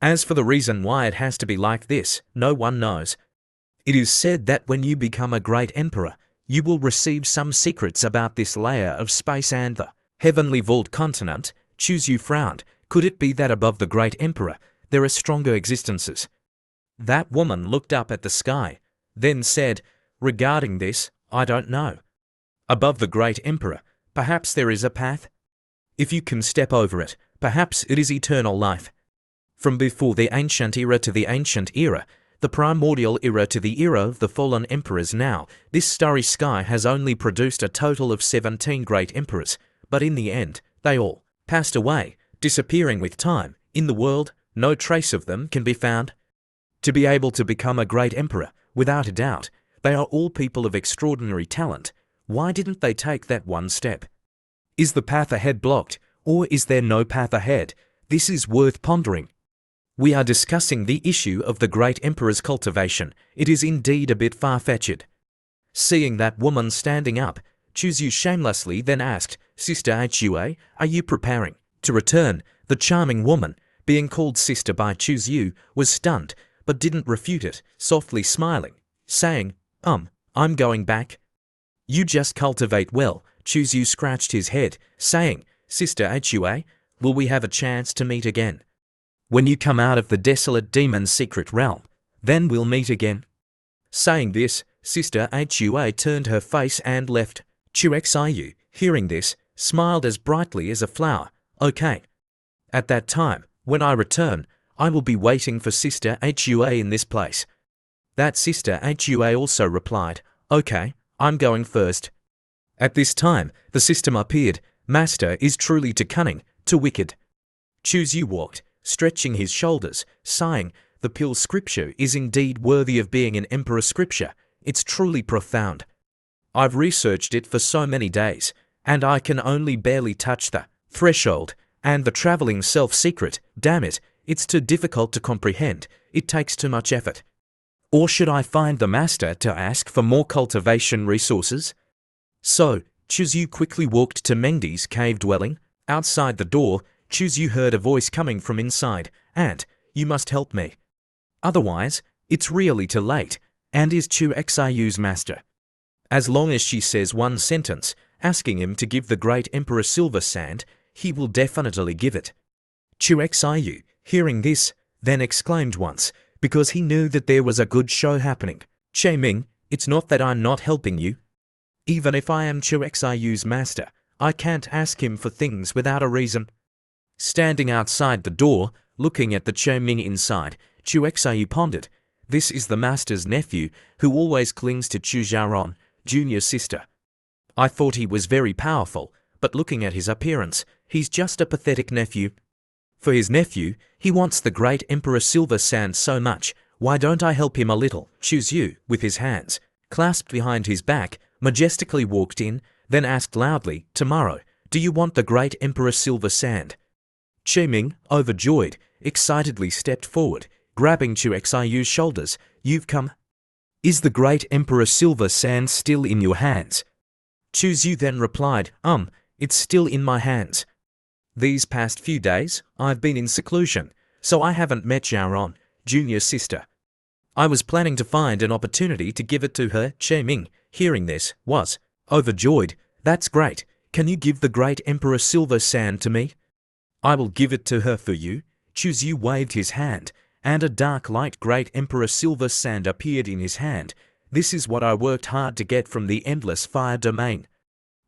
As for the reason why it has to be like this, no one knows. It is said that when you become a great emperor, you will receive some secrets about this layer of space and the heavenly vault continent. Chu Zhu frowned. Could it be that above the great emperor, there are stronger existences? That woman looked up at the sky, then said, regarding this, I don't know. Above the great emperor, perhaps there is a path. If you can step over it, perhaps it is eternal life. From before the ancient era to the ancient era, the primordial era to the era of the fallen emperors now, this starry sky has only produced a total of 17 great emperors, but in the end, they all passed away, disappearing with time. In the world, no trace of them can be found. To be able to become a great emperor, without a doubt, they are all people of extraordinary talent. Why didn't they take that one step? Is the path ahead blocked, or is there no path ahead? This is worth pondering. We are discussing the issue of the great emperor's cultivation. It is indeed a bit far-fetched. Seeing that woman standing up, Chu Zhu shamelessly then asked, Sister Hua, are you preparing to return? The charming woman, being called sister by Chu Zhu, was stunned, but didn't refute it, softly smiling, saying, I'm going back. You just cultivate well. Chu Zhu scratched his head, saying, Sister Hua, will we have a chance to meet again? When you come out of the desolate demon's secret realm, then we'll meet again. Saying this, Sister Hua turned her face and left. Chu Xiu, hearing this, smiled as brightly as a flower. Okay. At that time, when I return, I will be waiting for Sister Hua in this place. That Sister Hua also replied, Okay, I'm going first. At this time, the system appeared. Master is truly too cunning, too wicked. Chu Zhu walked, stretching his shoulders, sighing, the pure scripture is indeed worthy of being an emperor scripture. It's truly profound. I've researched it for so many days, and I can only barely touch the threshold, and the traveling self-secret, damn it, it's too difficult to comprehend, it takes too much effort. Or should I find the master to ask for more cultivation resources? So, Chu Zhu quickly walked to Mengdi's cave dwelling. Outside the door, Chu Zhu heard a voice coming from inside, and, you must help me. Otherwise, it's really too late, and is Chu Xiu's master. As long as she says one sentence, asking him to give the great Emperor silver sand. He will definitely give it. Chu Xiu, hearing this, then exclaimed once, because he knew that there was a good show happening. Che Ming, it's not that I'm not helping you. Even if I am Chu Xiu's master, I can't ask him for things without a reason. Standing outside the door, looking at the Che Ming inside, Chu Xiu pondered. This is the master's nephew, who always clings to Chu Xiaoran, junior sister. I thought he was very powerful, but looking at his appearance, he's just a pathetic nephew. For his nephew, he wants the great Emperor Silver Sand so much, why don't I help him a little? Chu Xiu, with his hands clasped behind his back, majestically walked in, then asked loudly, tomorrow, do you want the great Emperor Silver Sand? Che Ming, overjoyed, excitedly stepped forward, grabbing Chu Xiu's shoulders. You've come. Is the great Emperor Silver Sand still in your hands? Chu Xiu then replied, it's still in my hands. These past few days, I've been in seclusion, so I haven't met Xiaoran, junior sister. I was planning to find an opportunity to give it to her. Che Ming, hearing this, was overjoyed. That's great. Can you give the great Emperor Silver Sand to me? I will give it to her for you. Chu Xiu waved his hand, and a dark light great Emperor Silver Sand appeared in his hand. This is what I worked hard to get from the endless fire domain.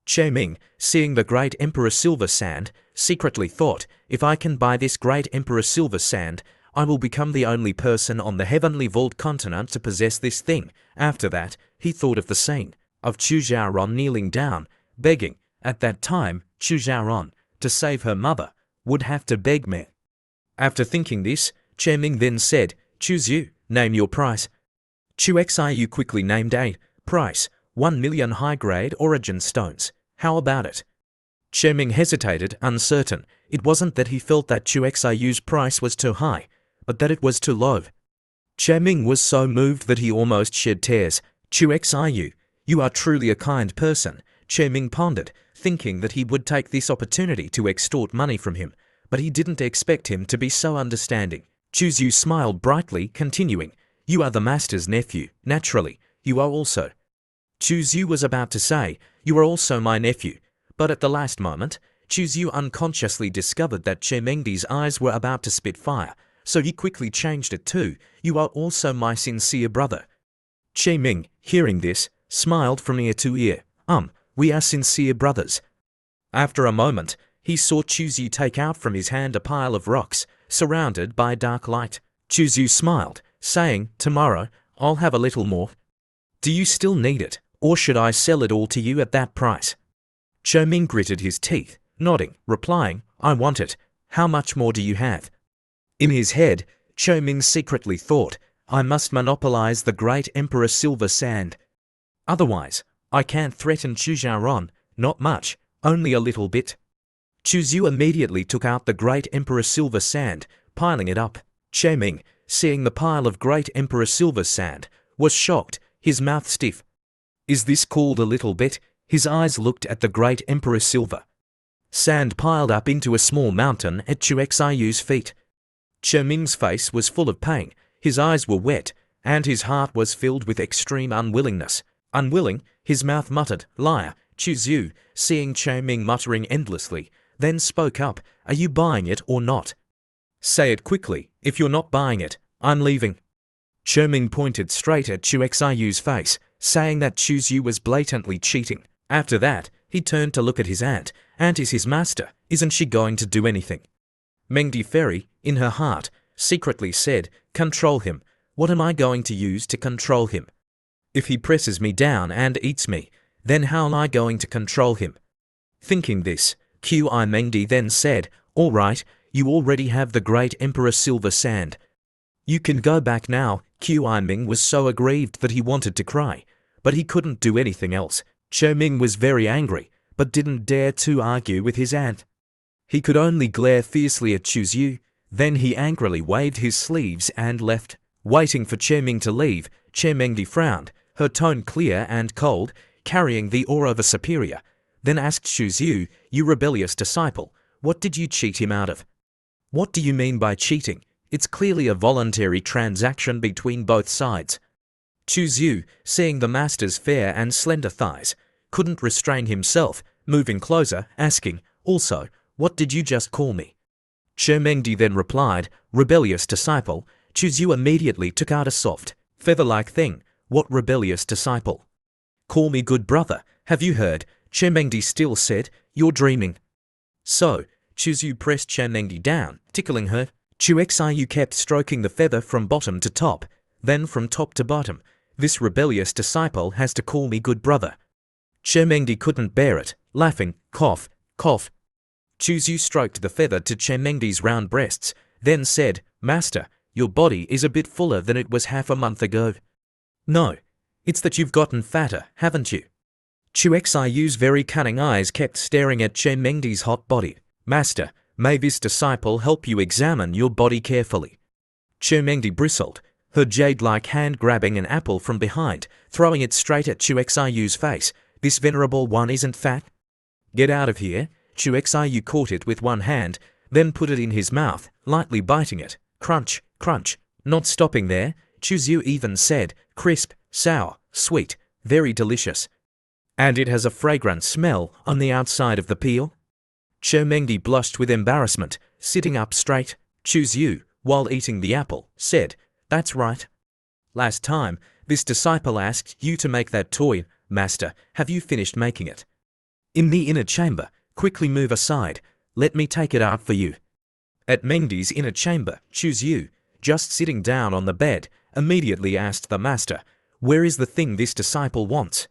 Che Ming, seeing the great Emperor Silver Sand, secretly thought, if I can buy this great Emperor Silver Sand, I will become the only person on the heavenly vault continent to possess this thing. After that, he thought of the scene of Chu Xiaoran kneeling down, begging. At that time, Chu Xiaoran, to save her mother, would have to beg me. After thinking this, Che Ming then said, Chu Xiu, name your price. Chu Xiu quickly named a price, 1 million high-grade origin stones. How about it? Che Ming hesitated, uncertain. It wasn't that he felt that Chu Xiu's price was too high, but that it was too low. Che Ming was so moved that he almost shed tears. Chu Xiu, you are truly a kind person, Che Ming pondered, thinking that he would take this opportunity to extort money from him, but he didn't expect him to be so understanding. Chu Xiu smiled brightly, continuing, you are the master's nephew, naturally, you are also. Chu Xiu was about to say, you are also my nephew, but at the last moment, Chu Xiu unconsciously discovered that Che Ming's eyes were about to spit fire, so he quickly changed it to, you are also my sincere brother. Che Ming, hearing this, smiled from ear to ear, we are sincere brothers. After a moment, he saw Chu Xiu take out from his hand a pile of rocks, surrounded by dark light. Chu Xiu smiled, saying, tomorrow, I'll have a little more. Do you still need it, or should I sell it all to you at that price? Che Ming gritted his teeth, nodding, replying, I want it. How much more do you have? In his head, Che Ming secretly thought, I must monopolize the great Emperor Silver Sand. Otherwise, I can't threaten Chu Xiaoran, not much, only a little bit. Chu Xiu immediately took out the great Emperor Silver Sand, piling it up. Che Ming, seeing the pile of great Emperor Silver Sand, was shocked, his mouth stiff. Is this called a little bit? His eyes looked at the great Emperor Silver Sand piled up into a small mountain at Chu Xiu's feet. Che Ming's face was full of pain, his eyes were wet, and his heart was filled with extreme unwillingness. Unwilling, his mouth muttered, liar. Chu Xiu, seeing Che Ming muttering endlessly, then spoke up, are you buying it or not? Say it quickly, if you're not buying it, I'm leaving. Che Ming pointed straight at Chu Xiu's face, saying that Chu Xiu was blatantly cheating. After that, he turned to look at his aunt. Aunt is his master, isn't she going to do anything? Mengdi Fairy, in her heart, secretly said, control him. What am I going to use to control him? If he presses me down and eats me, then how am I going to control him? Thinking this, Qi Mengdi then said, all right, you already have the great Emperor Silver Sand. You can go back now. Qi Ming was so aggrieved that he wanted to cry, but he couldn't do anything else. Che Ming was very angry, but didn't dare to argue with his aunt. He could only glare fiercely at Chu Xiu, then he angrily waved his sleeves and left. Waiting for Che Ming to leave, Che Mengdi frowned, her tone clear and cold, carrying the aura of a superior, then asked Chu Xiu, you rebellious disciple, what did you cheat him out of? What do you mean by cheating? It's clearly a voluntary transaction between both sides. Chu Xiu, seeing the master's fair and slender thighs, couldn't restrain himself, moving closer, asking, "Also, what did you just call me?" Chermengdi then replied, "Rebellious disciple." Chuzyu immediately took out a soft, feather-like thing. "What rebellious disciple?" "Call me good brother. Have you heard?" Chermengdi still said, "You're dreaming." So, Chuzyu pressed Chermengdi down, tickling her. Chuxiu kept stroking the feather from bottom to top, then from top to bottom. "This rebellious disciple has to call me good brother." Chermengdi couldn't bear it, laughing, cough, cough. Chuzyu stroked the feather to Chermengdi's round breasts, then said, "Master, your body is a bit fuller than it was half a month ago." "No, it's that you've gotten fatter, haven't you?" Chuxiu's very cunning eyes kept staring at Chermengdi's hot body. "Master, may this disciple help you examine your body carefully." Chermengdi bristled, her jade-like hand grabbing an apple from behind, throwing it straight at Chuxiu's face. "This venerable one isn't fat." "Get out of here." Chuxiu caught it with one hand, then put it in his mouth, lightly biting it. Crunch, crunch. Not stopping there, Chuzyu even said, "Crisp, sour, sweet, very delicious. And it has a fragrant smell on the outside of the peel." Chermengdi blushed with embarrassment, sitting up straight. Chuzyu, while eating the apple, said, "That's right. Last time, this disciple asked you to make that toy. Master, have you finished making it?" "In the inner chamber. Quickly move aside. Let me take it out for you." At Mengdi's inner chamber, Chuzyu, just sitting down on the bed, immediately asked the master, "Where is the thing this disciple wants?"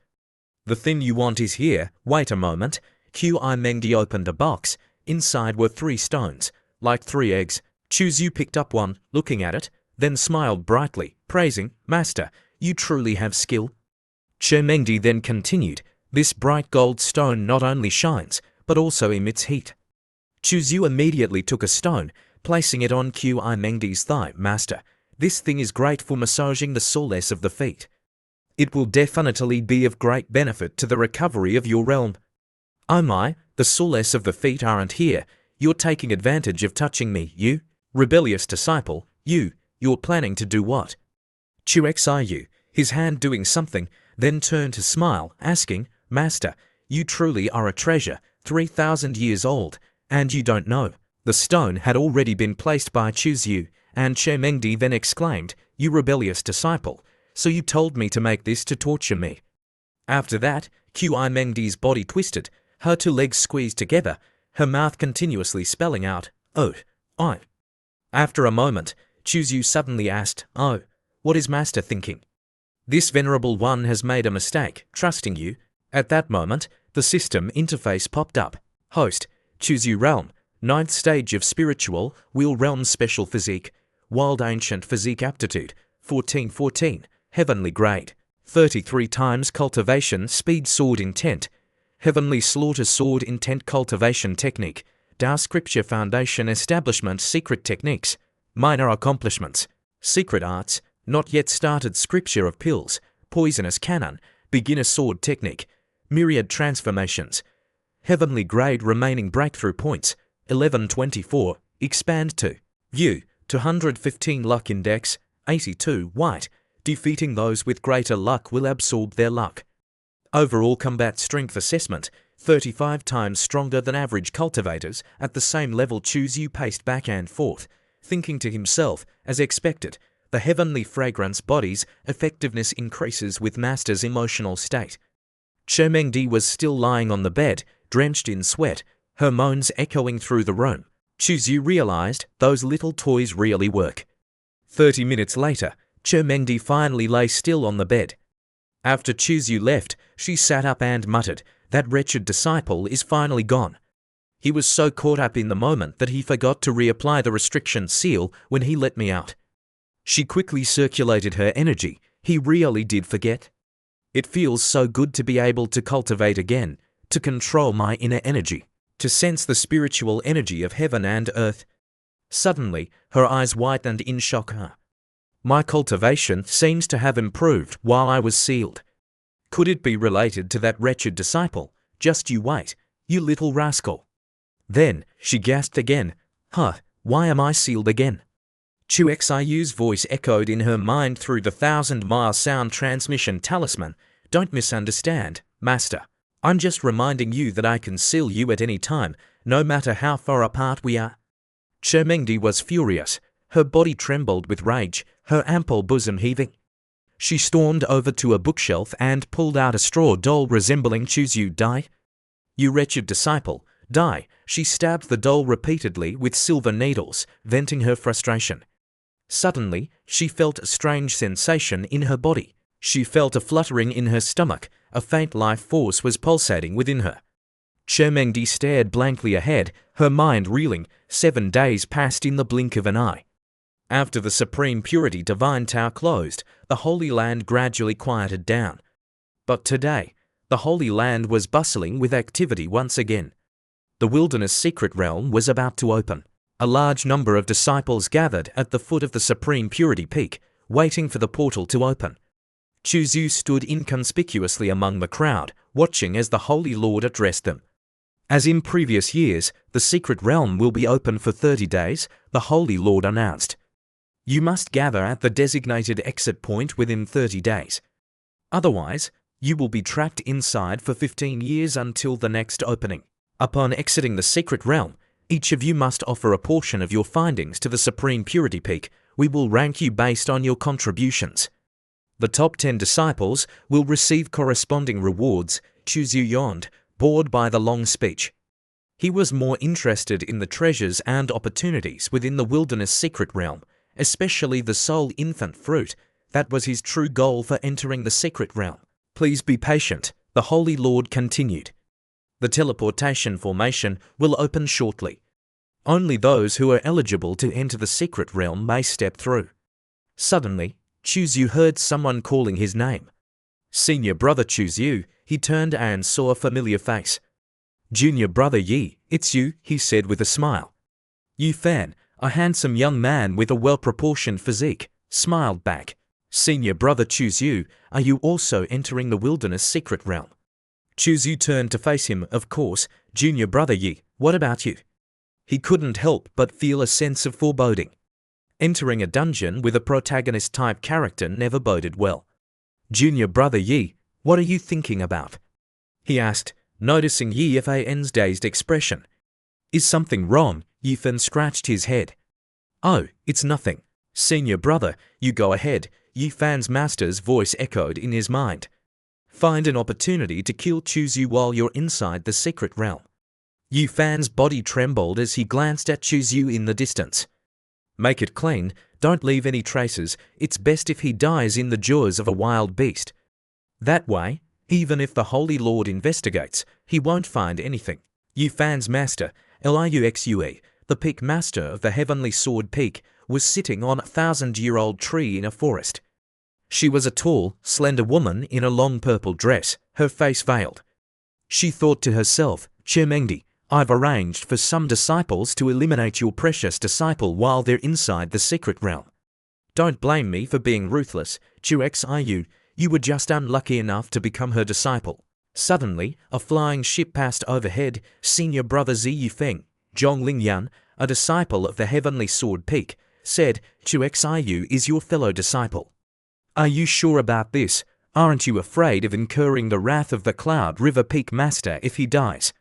"The thing you want is here. Wait a moment." Mengdi opened a box. Inside were 3 stones, like 3 eggs. Chuzyu picked up one, looking at it, then smiled brightly, praising, "Master, you truly have skill." Chermengdi then continued, "This bright gold stone not only shines, but also emits heat." Chuzyu immediately took a stone, placing it on Mengdi's thigh. "Master, this thing is great for massaging the soles of the feet. It will definitely be of great benefit to the recovery of your realm." "Oh my, the soles of the feet aren't here. You're taking advantage of touching me, you rebellious disciple. You're planning to do what?" Chuxiu, his hand doing something, then turned to smile, asking, "Master, you truly are a treasure, 3,000 years old, and you don't know." The stone had already been placed by Chuzyu, and Chermengdi then exclaimed, "You rebellious disciple, so you told me to make this to torture me." After that, Mengdi's body twisted, her 2 legs squeezed together, her mouth continuously spelling out, "Oh, I." After a moment, Chuzyu suddenly asked, "Oh, what is Master thinking?" "This venerable one has made a mistake, trusting you." At that moment, the system interface popped up. "Host, Chuzyu Realm, 9th stage of spiritual, Wheel Realm special physique, Wild Ancient Physique Aptitude, 1414, Heavenly Grade, 33 times Cultivation Speed Sword Intent, Heavenly Slaughter Sword Intent Cultivation Technique, Tao Scripture Foundation Establishment Secret Techniques, Minor Accomplishments, Secret Arts, Not Yet Started Scripture of Pills, Poisonous Cannon, Beginner Sword Technique, Myriad Transformations, Heavenly Grade Remaining Breakthrough Points, 1124, Expand to View, 215 Luck Index, 82 White, Defeating those with greater luck will absorb their luck. Overall Combat Strength Assessment, 35 times stronger than average cultivators. At the same level Chuzyu paced back and forth, thinking to himself, as expected, the heavenly fragrance body's effectiveness increases with Master's emotional state. Chermengdi was still lying on the bed, drenched in sweat, her moans echoing through the room. Chuzyu realized those little toys really work. 30 minutes later, Chermengdi finally lay still on the bed. After Chuzyu left, she sat up and muttered, "That wretched disciple is finally gone." He was so caught up in the moment that he forgot to reapply the restriction seal when he let me out. She quickly circulated her energy. He really did forget. It feels so good to be able to cultivate again, to control my inner energy, to sense the spiritual energy of heaven and earth. Suddenly, her eyes widened in shock. My cultivation seems to have improved while I was sealed. Could it be related to that wretched disciple? Just you wait, you little rascal. Then, she gasped again. Why am I sealed again? Chuxiu's voice echoed in her mind through the 1,000-mile sound transmission talisman. Don't misunderstand, Master. I'm just reminding you that I can seal you at any time, no matter how far apart we are. Chermengdi was furious. Her body trembled with rage, her ample bosom heaving. She stormed over to a bookshelf and pulled out a straw doll resembling Chuzyu. Die. You wretched disciple, die. She stabbed the doll repeatedly with silver needles, venting her frustration. Suddenly, she felt a strange sensation in her body. She felt a fluttering in her stomach. A faint life force was pulsating within her. Chermengdi stared blankly ahead, her mind reeling. 7 days passed in the blink of an eye. After the Supreme Purity Divine Tao closed, the Holy Land gradually quieted down. But today, the Holy Land was bustling with activity once again. The Wilderness Secret Realm was about to open. A large number of disciples gathered at the foot of the Supreme Purity Peak, waiting for the portal to open. Chuzyu stood inconspicuously among the crowd, watching as the Holy Lord addressed them. As in previous years, the secret realm will be open for 30 days, the Holy Lord announced. You must gather at the designated exit point within 30 days. Otherwise, you will be trapped inside for 15 years until the next opening. Upon exiting the secret realm, each of you must offer a portion of your findings to the Supreme Purity Peak. We will rank you based on your contributions. The top 10 disciples will receive corresponding rewards. Chuzyu yawned, bored by the long speech. He was more interested in the treasures and opportunities within the Wilderness Secret Realm, especially the soul infant fruit. That was his true goal for entering the secret realm. Please be patient, the Holy Lord continued. The teleportation formation will open shortly. Only those who are eligible to enter the secret realm may step through. Suddenly, Chuzyu heard someone calling his name. Senior brother Chuzyu, he turned and saw a familiar face. Junior brother Yi, it's you, he said with a smile. Yu Fan, a handsome young man with a well-proportioned physique, smiled back. Senior brother Chuzyu, are you also entering the Wilderness Secret Realm? Chuzyu turned to face him, of course. Junior brother Yi, what about you? He couldn't help but feel a sense of foreboding. Entering a dungeon with a protagonist-type character never boded well. Junior brother Yi, what are you thinking about? He asked, noticing Yi Fan's dazed expression. Is something wrong? Yi Fan scratched his head. Oh, it's nothing. Senior brother, you go ahead. Yi Fan's master's voice echoed in his mind. Find an opportunity to kill Chuzyu while you're inside the secret realm. Yi Fan's body trembled as he glanced at Chuzyu in the distance. Make it clean, don't leave any traces. It's best if he dies in the jaws of a wild beast. That way, even if the Holy Lord investigates, he won't find anything. Yi Fan's master, Liuxue, the peak master of the Heavenly Sword Peak, was sitting on a 1,000-year-old tree in a forest. She was a tall, slender woman in a long purple dress, her face veiled. She thought to herself, Chermengdi, I've arranged for some disciples to eliminate your precious disciple while they're inside the secret realm. Don't blame me for being ruthless, Chuxiu, you were just unlucky enough to become her disciple. Suddenly, a flying ship passed overhead. Senior brother Ziyu Feng, Zhonglingyan, a disciple of the Heavenly Sword Peak, said, Chuxiu is your fellow disciple. Are you sure about this? Aren't you afraid of incurring the wrath of the Cloud River Peak Master if he dies?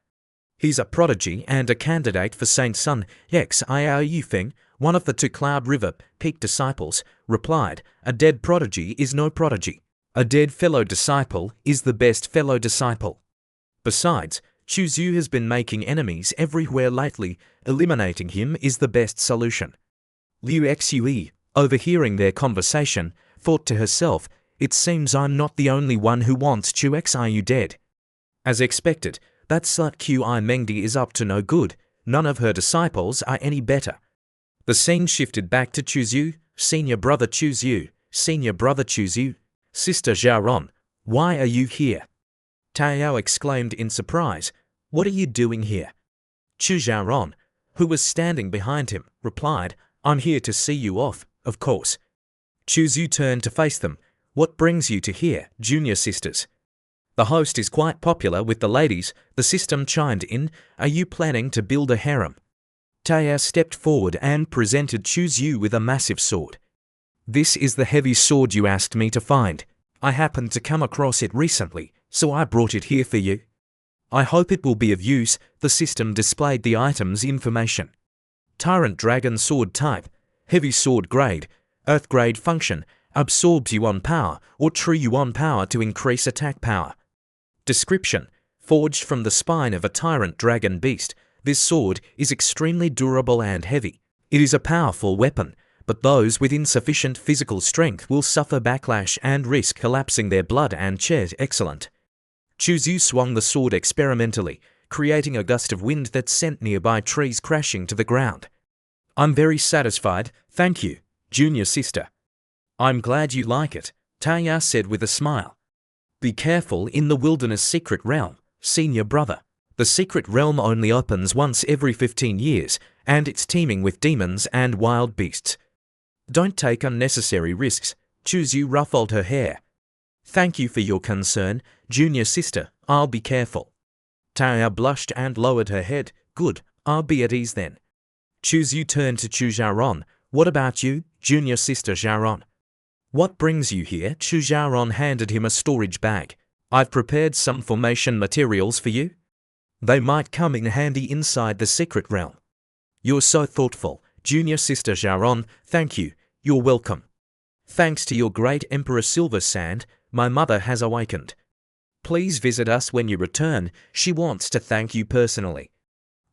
He's a prodigy and a candidate for Saint Sun. Xiu Feng, one of the 2 Cloud River Peak disciples, replied, a dead prodigy is no prodigy. A dead fellow disciple is the best fellow disciple. Besides, Chuzyu has been making enemies everywhere lately. Eliminating him is the best solution. Liuxue, overhearing their conversation, thought to herself, it seems I'm not the only one who wants Chuxiu dead. As expected, that slut Chermengdi is up to no good. None of her disciples are any better. The scene shifted back to Chuzyu. Senior brother Chuzyu, senior brother Chuzyu, sister Zhaoran, why are you here? Tao exclaimed in surprise, what are you doing here? Chu Zhaoran, who was standing behind him, replied, I'm here to see you off, of course. Chuzyu turned to face them. What brings you to here, junior sisters? The host is quite popular with the ladies, the system chimed in. Are you planning to build a harem? Taya stepped forward and presented Chuzyu with a massive sword. This is the heavy sword you asked me to find. I happened to come across it recently, so I brought it here for you. I hope it will be of use. The system displayed the item's information. Tyrant Dragon Sword Type, Heavy Sword Grade, Earth Grade Function, absorbs Yuan power or true Yuan power to increase attack power. Description: forged from the spine of a tyrant dragon beast, this sword is extremely durable and heavy. It is a powerful weapon, but those with insufficient physical strength will suffer backlash and risk collapsing their blood and chest. Excellent. Chuzu swung the sword experimentally, creating a gust of wind that sent nearby trees crashing to the ground. I'm very satisfied, thank you, junior sister. I'm glad you like it, Taya said with a smile. Be careful in the wilderness secret realm, senior brother. The secret realm only opens once every 15 years, and it's teeming with demons and wild beasts. Don't take unnecessary risks. Chuzu ruffled her hair. Thank you for your concern, junior sister. I'll be careful. Taya blushed and lowered her head. Good, I'll be at ease then. Chuzu turned to Chu Xiaoran. What about you, junior sister Xiaoran? What brings you here? Chu Xiaoran handed him a storage bag. I've prepared some formation materials for you. They might come in handy inside the secret realm. You're so thoughtful, junior sister Xiaoran. Thank you. You're welcome. Thanks to your great Emperor Silver Sand, my mother has awakened. Please visit us when you return. She wants to thank you personally.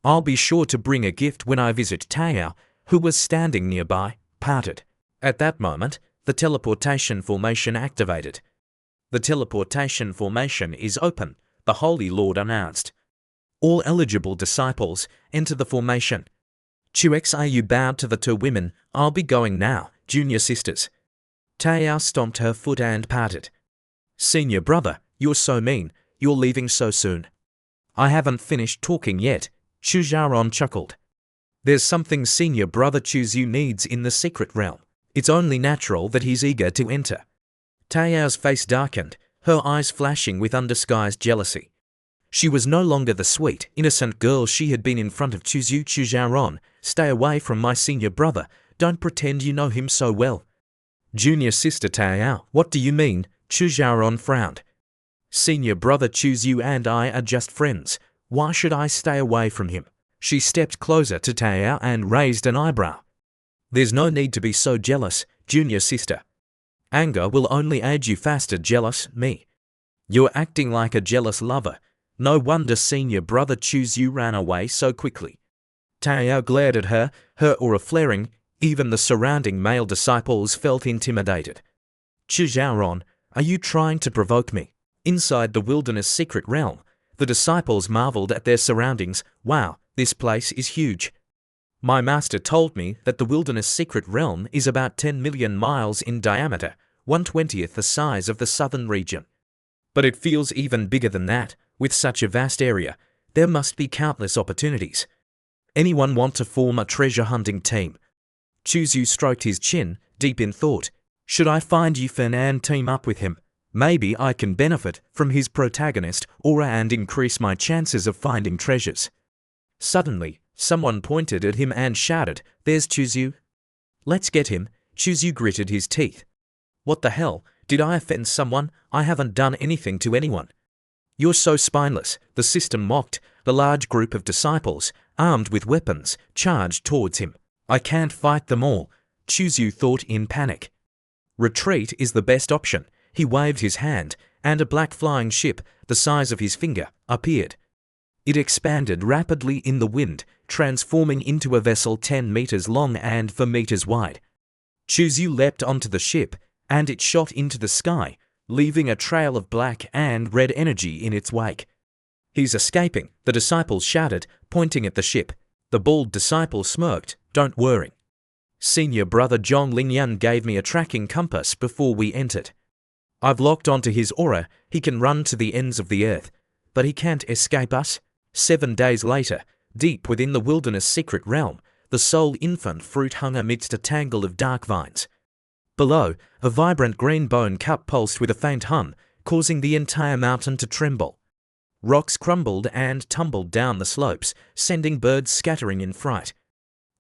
I'll be sure to bring a gift when I visit. Taya, who was standing nearby, pouted. At that moment, the teleportation formation activated. The teleportation formation is open, the Holy Lord announced. All eligible disciples enter the formation. Chuxu bowed to the two women. I'll be going now, junior sisters. Taya stomped her foot and pouted. Senior brother, you're so mean. You're leaving so soon. I haven't finished talking yet, Chu Xiaoran chuckled. There's something senior brother Chuzu needs in the secret realm. It's only natural that he's eager to enter. Taya's face darkened, her eyes flashing with undisguised jealousy. She was no longer the sweet, innocent girl she had been in front of Chuzu. Chu Xiaoran, stay away from my senior brother. Don't pretend you know him so well. Junior sister Taya, what do you mean? Chu Xiaoran frowned. Senior brother Chuzu and I are just friends. Why should I stay away from him? She stepped closer to Taya and raised an eyebrow. There's no need to be so jealous, junior sister. Anger will only aid you faster. Jealous, me. You're acting like a jealous lover. No wonder senior brother Chuzu ran away so quickly. Taya glared at her, her aura flaring. Even the surrounding male disciples felt intimidated. Chu Xiaoran, are you trying to provoke me? Inside the wilderness secret realm, the disciples marveled at their surroundings. Wow, this place is huge. My master told me that the wilderness secret realm is about 10 million miles in diameter, 1/20th the size of the southern region. But it feels even bigger than that. With such a vast area, there must be countless opportunities. Anyone want to form a treasure hunting team? Chuzu stroked his chin, deep in thought. Should I find Yufen and team up with him? Maybe I can benefit from his protagonist aura and increase my chances of finding treasures. Suddenly, someone pointed at him and shouted, "There's Chuzu." Let's get him. Chuzu gritted his teeth. What the hell? Did I offend someone? I haven't done anything to anyone. You're so spineless, the system mocked. The large group of disciples, armed with weapons, charged towards him. I can't fight them all, Chuzu thought in panic. Retreat is the best option. He waved his hand, and a black flying ship, the size of his finger, appeared. It expanded rapidly in the wind, transforming into a vessel 10 meters long and 4 meters wide. Chuzu leapt onto the ship, and it shot into the sky, leaving a trail of black and red energy in its wake. He's escaping, the disciples shouted, pointing at the ship. The bald disciple smirked. Don't worry. Senior brother Zhong Lingyan gave me a tracking compass before we entered. I've locked onto his aura. He can run to the ends of the earth, but he can't escape us. 7 days later, deep within the wilderness secret realm, the soul infant fruit hung amidst a tangle of dark vines. Below, a vibrant green bone cup pulsed with a faint hum, causing the entire mountain to tremble. Rocks crumbled and tumbled down the slopes, sending birds scattering in fright.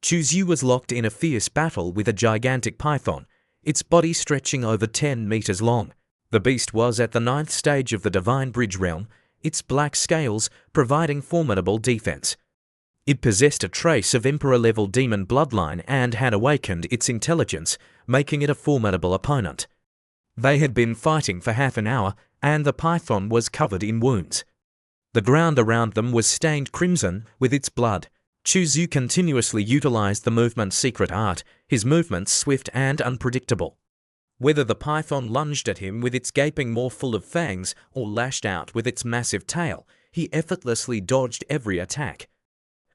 Chuzu was locked in a fierce battle with a gigantic python, its body stretching over 10 meters long. The beast was at the 9th stage of the Divine Bridge realm. its black scales providing formidable defense. It possessed a trace of Emperor-level demon bloodline and had awakened its intelligence, making it a formidable opponent. They had been fighting for half an hour, and the python was covered in wounds. The ground around them was stained crimson with its blood. Chuzhu continuously utilized the movement's secret art, his movements swift and unpredictable. Whether the python lunged at him with its gaping maw full of fangs or lashed out with its massive tail, he effortlessly dodged every attack.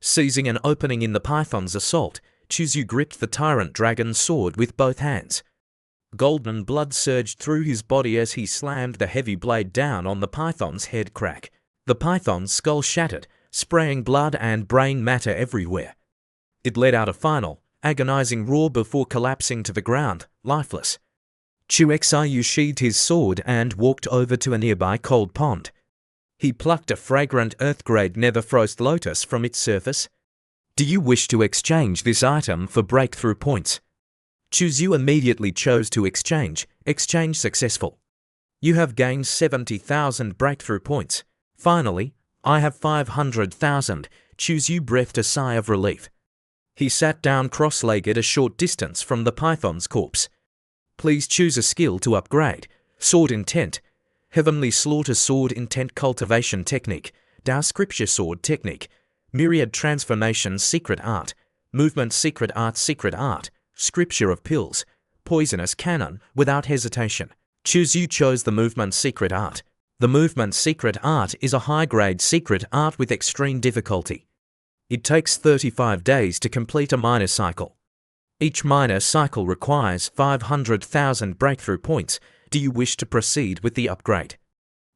Seizing an opening in the python's assault, Chuzhu gripped the tyrant dragon's sword with both hands. Golden blood surged through his body as he slammed the heavy blade down on the python's head crack. The python's skull shattered, spraying blood and brain matter everywhere. It let out a final, agonizing roar before collapsing to the ground, lifeless. Xiu sheathed his sword and walked over to a nearby cold pond. He plucked a fragrant earth-grade nether-frost lotus from its surface. Do you wish to exchange this item for breakthrough points? Chuzhu immediately chose to exchange. Exchange successful. You have gained 70,000 breakthrough points. Finally, I have 500,000. Chuzhu breathed a sigh of relief. He sat down cross-legged a short distance from the python's corpse. Please choose a skill to upgrade. Sword Intent. Heavenly Slaughter Sword Intent Cultivation Technique. Dao Scripture Sword Technique. Myriad Transformation Secret Art. Movement Secret Art. Scripture of Pills. Poisonous Cannon. Without hesitation, Chuzhu chose the Movement Secret Art. The Movement Secret Art is a high-grade secret art with extreme difficulty. It takes 35 days to complete a minor cycle. Each minor cycle requires 500,000 breakthrough points. Do you wish to proceed with the upgrade?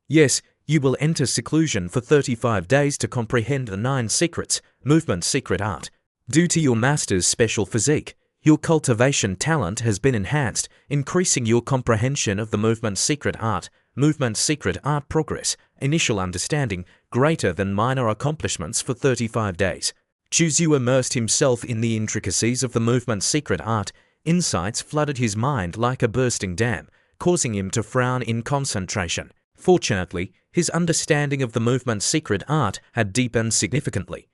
Yes, you will enter seclusion for 35 days to comprehend the 9 secrets. Movement Secret Art. Due to your master's special physique, your cultivation talent has been enhanced, increasing your comprehension of the Movement Secret Art. Movement Secret Art Progress. Initial understanding greater than minor accomplishments for 35 days. Chuzhu immersed himself in the intricacies of the Movement Secret Art. Insights flooded his mind like a bursting dam, causing him to frown in concentration. Fortunately, his understanding of the Movement Secret Art had deepened significantly.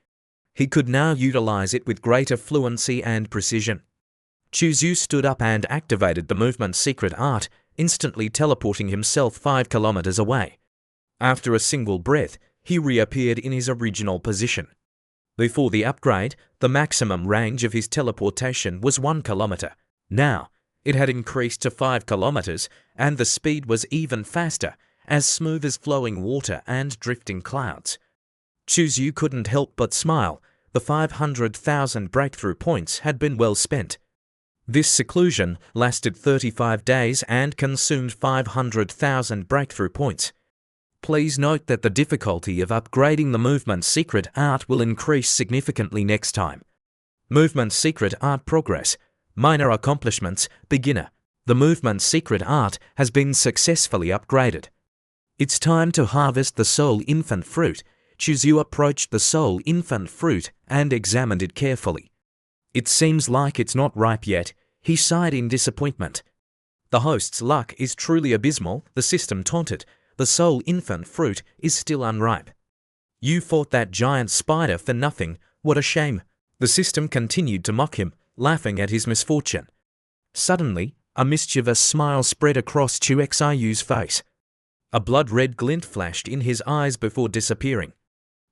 He could now utilize it with greater fluency and precision. Chuzhu stood up and activated the Movement Secret Art, instantly teleporting himself 5 kilometers away. After a single breath, he reappeared in his original position. Before the upgrade, the maximum range of his teleportation was 1 kilometer. Now, it had increased to 5 kilometers, and the speed was even faster, as smooth as flowing water and drifting clouds. Chuzhu couldn't help but smile. The 500,000 breakthrough points had been well spent. This seclusion lasted 35 days and consumed 500,000 breakthrough points. Please note that the difficulty of upgrading the Movement Secret Art will increase significantly next time. Movement Secret Art Progress. Minor Accomplishments. Beginner. The Movement Secret Art has been successfully upgraded. It's time to harvest the Soul Infant Fruit. Chuzhu approached the Soul Infant Fruit and examined it carefully. It seems like it's not ripe yet. He sighed in disappointment. The host's luck is truly abysmal, the system taunted. The Soul Infant Fruit is still unripe. You fought that giant spider for nothing. What a shame. The system continued to mock him, laughing at his misfortune. Suddenly, a mischievous smile spread across Xiu's face. A blood-red glint flashed in his eyes before disappearing.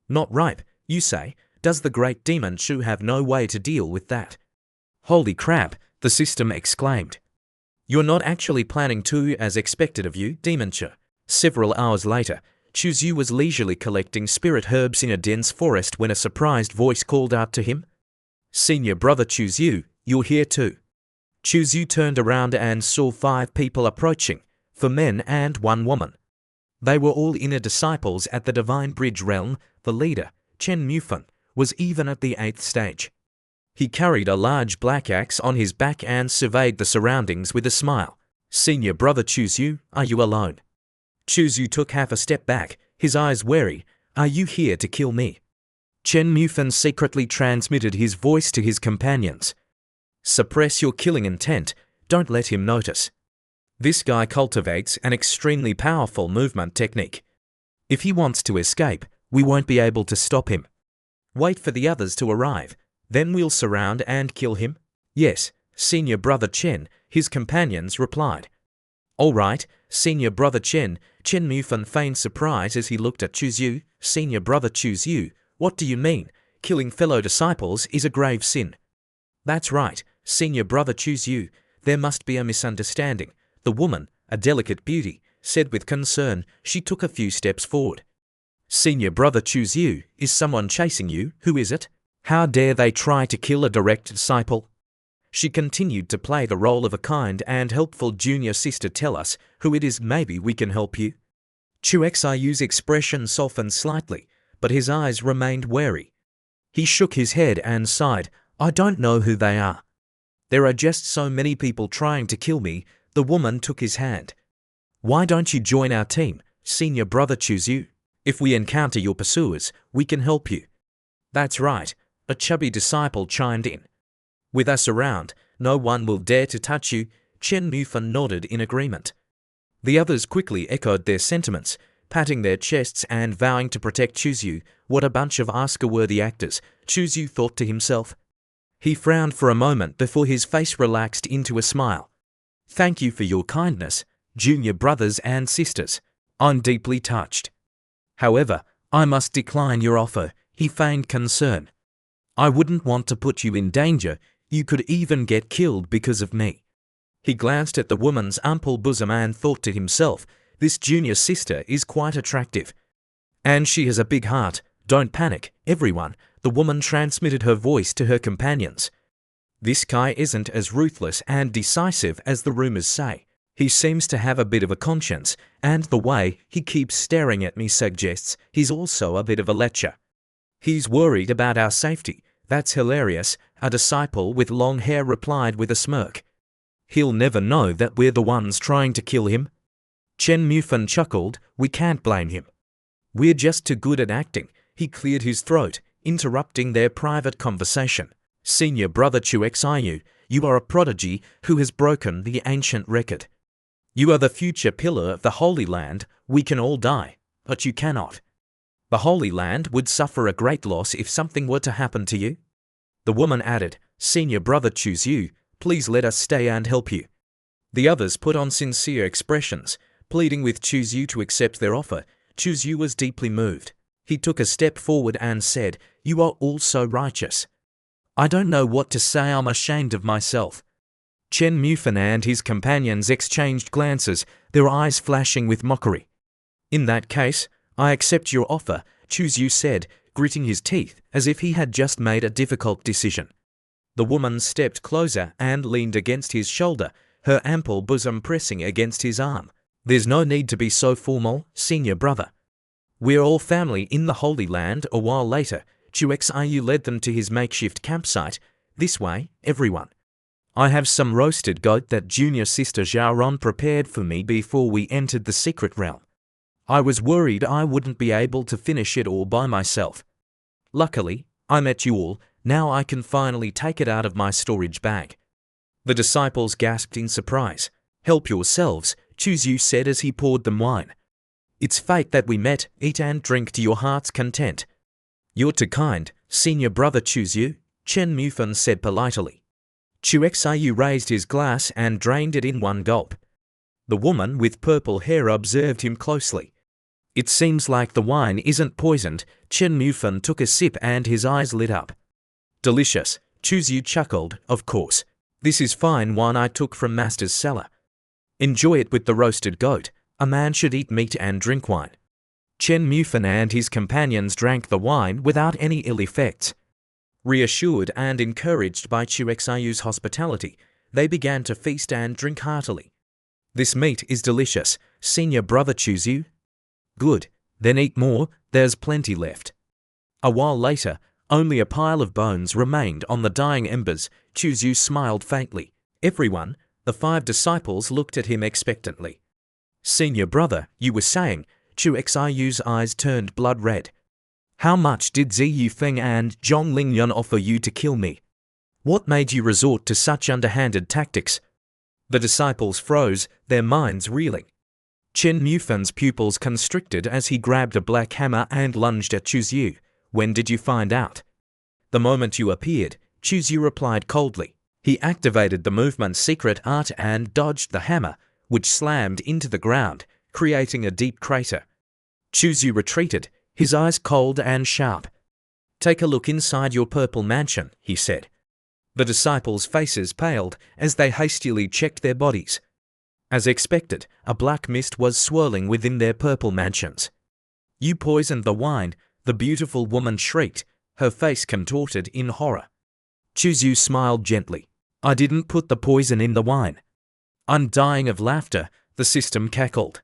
Not ripe, you say? Does the great demon Shu have no way to deal with that? Holy crap, the system exclaimed. You're not actually planning to, as expected of you, Demon Shu. Several hours later, Chuzhu was leisurely collecting spirit herbs in a dense forest when a surprised voice called out to him. Senior brother Chuzhu, you're here too. Chuzhu turned around and saw 5 people approaching, 4 men and 1 woman. They were all inner disciples at the Divine Bridge realm. The leader, Chen Mufan, was even at the 8th stage. He carried a large black axe on his back and surveyed the surroundings with a smile. Senior brother Chuzhu, are you alone? Chuzhu took half a step back, his eyes wary. Are you here to kill me? Chen Mufan secretly transmitted his voice to his companions. Suppress your killing intent, don't let him notice. This guy cultivates an extremely powerful movement technique. If he wants to escape, we won't be able to stop him. Wait for the others to arrive, then we'll surround and kill him? Yes, Senior Brother Chen, his companions replied. All right, Senior Brother Chen. Chen Mufan feigned surprise as he looked at Chuzyu. Senior Brother Chuzyu, what do you mean? Killing fellow disciples is a grave sin. That's right, Senior Brother Chuzyu. There must be a misunderstanding. The woman, a delicate beauty, said with concern. She took a few steps forward. Senior Brother Chuzyu, is someone chasing you? Who is it? How dare they try to kill a direct disciple? She continued to play the role of a kind and helpful junior sister. Tell us who it is, maybe we can help you. Chu Xiyu's expression softened slightly, but his eyes remained wary. He shook his head and sighed. I don't know who they are. There are just so many people trying to kill me. The woman took his hand. Why don't you join our team, Senior Brother Chuzyu? If we encounter your pursuers, we can help you. That's right, a chubby disciple chimed in. With us around, no one will dare to touch you. Chen Mufan nodded in agreement. The others quickly echoed their sentiments, patting their chests and vowing to protect Chuzyu. What a bunch of Oscar-worthy actors, Chuzyu thought to himself. He frowned for a moment before his face relaxed into a smile. Thank you for your kindness, junior brothers and sisters. I'm deeply touched. However, I must decline your offer, he feigned concern. I wouldn't want to put you in danger. You could even get killed because of me. He glanced at the woman's ample bosom and thought to himself, this junior sister is quite attractive. And she has a big heart. Don't panic, everyone, the woman transmitted her voice to her companions. This guy isn't as ruthless and decisive as the rumors say. He seems to have a bit of a conscience, and the way he keeps staring at me suggests he's also a bit of a lecher. He's worried about our safety. That's hilarious, a disciple with long hair replied with a smirk. He'll never know that we're the ones trying to kill him. Chen Mufan chuckled. We can't blame him. We're just too good at acting. He cleared his throat, interrupting their private conversation. Senior Brother Chu Xiu, you are a prodigy who has broken the ancient record. You are the future pillar of the Holy Land. We can all die, but you cannot. The Holy Land would suffer a great loss if something were to happen to you. The woman added, Senior Brother Chuzyu, please let us stay and help you. The others put on sincere expressions, pleading with Chuzyu to accept their offer. Chuzyu was deeply moved. He took a step forward and said, You are all so righteous. I don't know what to say. I'm ashamed of myself. Chen Mufan and his companions exchanged glances, their eyes flashing with mockery. In that case, I accept your offer, Chuzyu said, gritting his teeth as if he had just made a difficult decision. The woman stepped closer and leaned against his shoulder, her ample bosom pressing against his arm. There's no need to be so formal, Senior Brother. We're all family in the Holy Land. A while later, Chu Xiu led them to his makeshift campsite. This way, everyone. I have some roasted goat that junior sister Xiaoran prepared for me before we entered the secret realm. I was worried I wouldn't be able to finish it all by myself. Luckily, I met you all. Now I can finally take it out of my storage bag. The disciples gasped in surprise. Help yourselves, Chuzyu said as he poured them wine. It's fate that we met. Eat and drink to your heart's content. You're too kind, Senior Brother Chuzyu, Chen Mufan said politely. Chu Xiu raised his glass and drained it in one gulp. The woman with purple hair observed him closely. It seems like the wine isn't poisoned. Chen Mufan took a sip and his eyes lit up. Delicious, Chuzyu chuckled. Of course. This is fine wine I took from Master's cellar. Enjoy it with the roasted goat. A man should eat meat and drink wine. Chen Mufan and his companions drank the wine without any ill effects. Reassured and encouraged by Chu Xiu's hospitality, they began to feast and drink heartily. This meat is delicious, Senior Brother Chuzyu. Good, then eat more, there's plenty left. A while later, only a pile of bones remained on the dying embers. Chuzyu smiled faintly. Everyone, the 5 disciples looked at him expectantly. Senior Brother, you were saying, Chu Xiu's eyes turned blood red. How much did Ziyu Feng and Zhong Lingyun offer you to kill me? What made you resort to such underhanded tactics? The disciples froze, their minds reeling. Chen Mufan's pupils constricted as he grabbed a black hammer and lunged at Chuzyu. When did you find out? The moment you appeared, Chuzyu replied coldly. He activated the movement's secret art and dodged the hammer, which slammed into the ground, creating a deep crater. Chuzyu retreated, his eyes cold and sharp. Take a look inside your purple mansion, he said. The disciples' faces paled as they hastily checked their bodies. As expected, a black mist was swirling within their purple mansions. You poisoned the wine, the beautiful woman shrieked, her face contorted in horror. Chuzyu smiled gently. I didn't put the poison in the wine. I'm dying of laughter, the system cackled.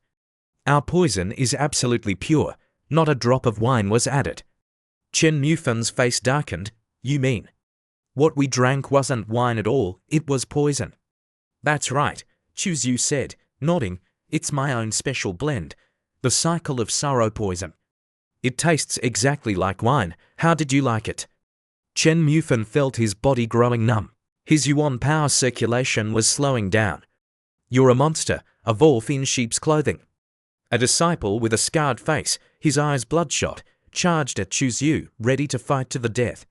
Our poison is absolutely pure, not a drop of wine was added. Chen Mufan's face darkened. You mean? What we drank wasn't wine at all, it was poison. That's right, Chuzyu said, nodding. It's my own special blend, the cycle of sorrow poison. It tastes exactly like wine. How did you like it? Chen Mufan felt his body growing numb. His yuan power circulation was slowing down. You're a monster, a wolf in sheep's clothing. A disciple with a scarred face, his eyes bloodshot, charged at Chuzyu, ready to fight to the death.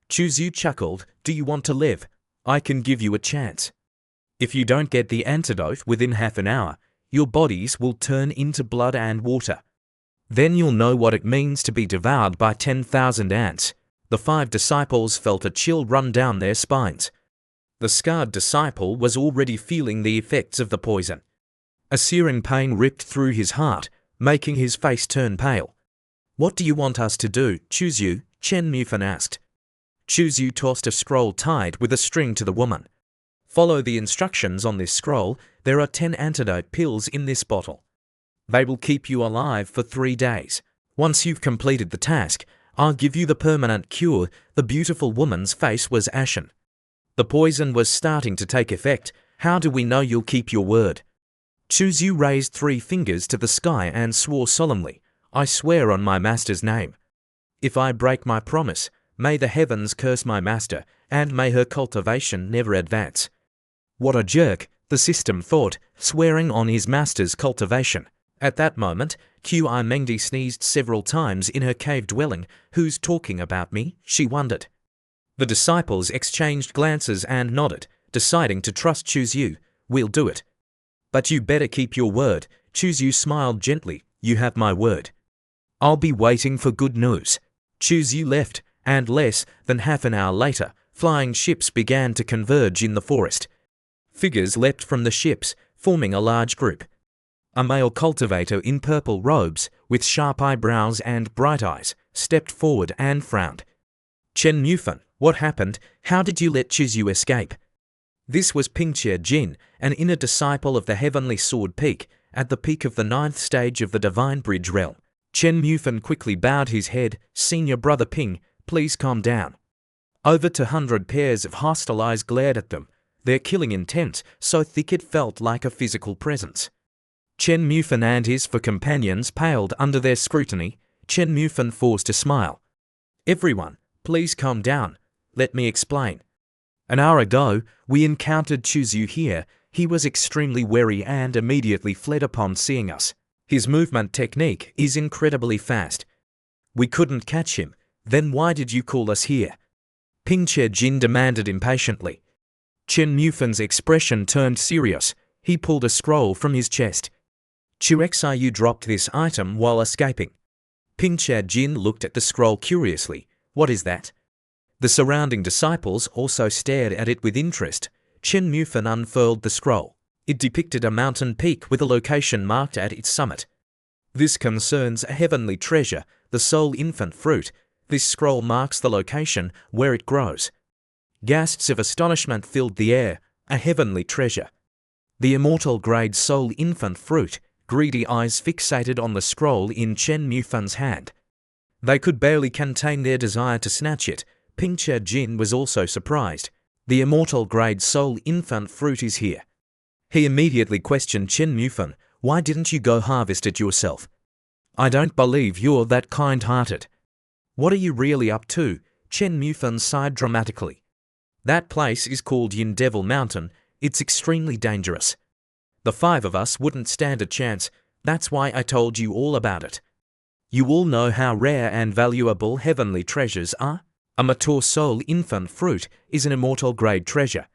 Chuzyu chuckled. Do you want to live? I can give you a chance. If you don't get the antidote within half an hour, your bodies will turn into blood and water. Then you'll know what it means to be devoured by 10,000 ants. The 5 disciples felt a chill run down their spines. The scarred disciple was already feeling the effects of the poison. A searing pain ripped through his heart, making his face turn pale. What do you want us to do, Chuzyu? Chen Mufan asked. Chuzyu tossed a scroll tied with a string to the woman. Follow the instructions on this scroll. There are 10 antidote pills in this bottle. They will keep you alive for 3 days. Once you've completed the task, I'll give you the permanent cure. The beautiful woman's face was ashen. The poison was starting to take effect. How do we know you'll keep your word? Chuzyu raised 3 fingers to the sky and swore solemnly. I swear on my master's name. If I break my promise, may the heavens curse my master, and may her cultivation never advance. What a jerk, the system thought, swearing on his master's cultivation. At that moment, Qi Mengdi sneezed several times in her cave dwelling. Who's talking about me? She wondered. The disciples exchanged glances and nodded, deciding to trust Chuzyu. We'll do it. But you better keep your word. Chuzyu smiled gently. You have my word. I'll be waiting for good news. Chuzyu left, and less than half an hour later, flying ships began to converge in the forest. Figures leapt from the ships, forming a large group. A male cultivator in purple robes, with sharp eyebrows and bright eyes, stepped forward and frowned. Chen Mufan, what happened? How did you let Chuzyu escape? This was Pingche Jin, an inner disciple of the Heavenly Sword Peak, at the peak of the 9th stage of the Divine Bridge realm. Chen Mufan quickly bowed his head. Senior Brother Ping, please calm down. Over 200 pairs of hostile eyes glared at them, their killing intent so thick it felt like a physical presence. Chen Mufan and his 4 companions paled under their scrutiny. Chen Mufan forced a smile. Everyone, please calm down. Let me explain. An hour ago, we encountered Chuzyu here. He was extremely wary and immediately fled upon seeing us. His movement technique is incredibly fast. We couldn't catch him. Then why did you call us here? Pingche Jin demanded impatiently. Chen Mufan's expression turned serious. He pulled a scroll from his chest. You dropped this item while escaping. Pingche Jin looked at the scroll curiously. What is that? The surrounding disciples also stared at it with interest. Chen Mufan unfurled the scroll. It depicted a mountain peak with a location marked at its summit. This concerns a heavenly treasure, the soul infant fruit. This scroll marks the location where it grows. Gasps of astonishment filled the air. A heavenly treasure. The immortal grade soul infant fruit. Greedy eyes fixated on the scroll in Chen Mufan's hand. They could barely contain their desire to snatch it. Pingche Jin was also surprised. The immortal grade soul infant fruit is here. He immediately questioned Chen Mufan. Why didn't you go harvest it yourself? I don't believe you're that kind-hearted. What are you really up to? Chen Mufan sighed dramatically. That place is called Yin Devil Mountain. It's extremely dangerous. The 5 of us wouldn't stand a chance. That's why I told you all about it. You all know how rare and valuable heavenly treasures are. A mature soul infant fruit is an immortal grade treasure.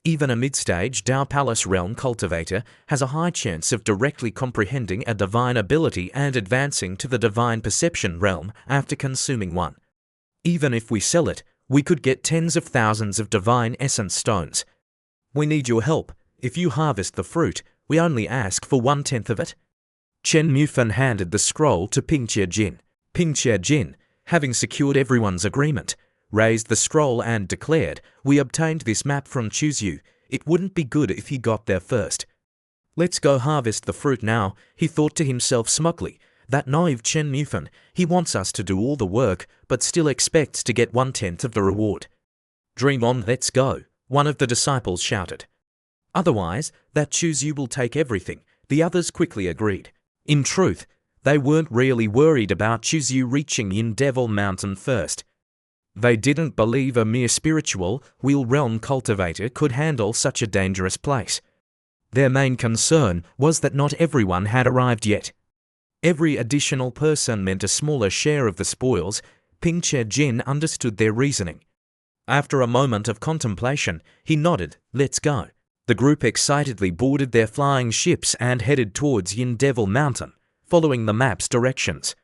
Even a mid-stage Tao Palace realm cultivator has a high chance of directly comprehending a divine ability and advancing to the divine perception realm after consuming one. Even if we sell it, we could get tens of thousands of divine essence stones. We need your help. If you harvest the fruit, we only ask for 1/10 of it. Chen Mufan handed the scroll to Ping Jin. Ping Jin, having secured everyone's agreement, raised the scroll and declared, "We obtained this map from Chuzyu. It wouldn't be good if he got there first." "Let's go harvest the fruit now," he thought to himself smugly. That naive Chen Mufan, he wants us to do all the work, but still expects to get 1/10 of the reward. "Dream on, let's go," one of the disciples shouted. "Otherwise, that Chuzyu will take everything," the others quickly agreed. In truth, they weren't really worried about Chuzyu reaching Yin Devil Mountain first. They didn't believe a mere spiritual, wheel realm cultivator could handle such a dangerous place. Their main concern was that not everyone had arrived yet. Every additional person meant a smaller share of the spoils. Ping Jin understood their reasoning. After a moment of contemplation, he nodded, "Let's go." The group excitedly boarded their flying ships and headed towards Yin Devil Mountain, following the map's directions.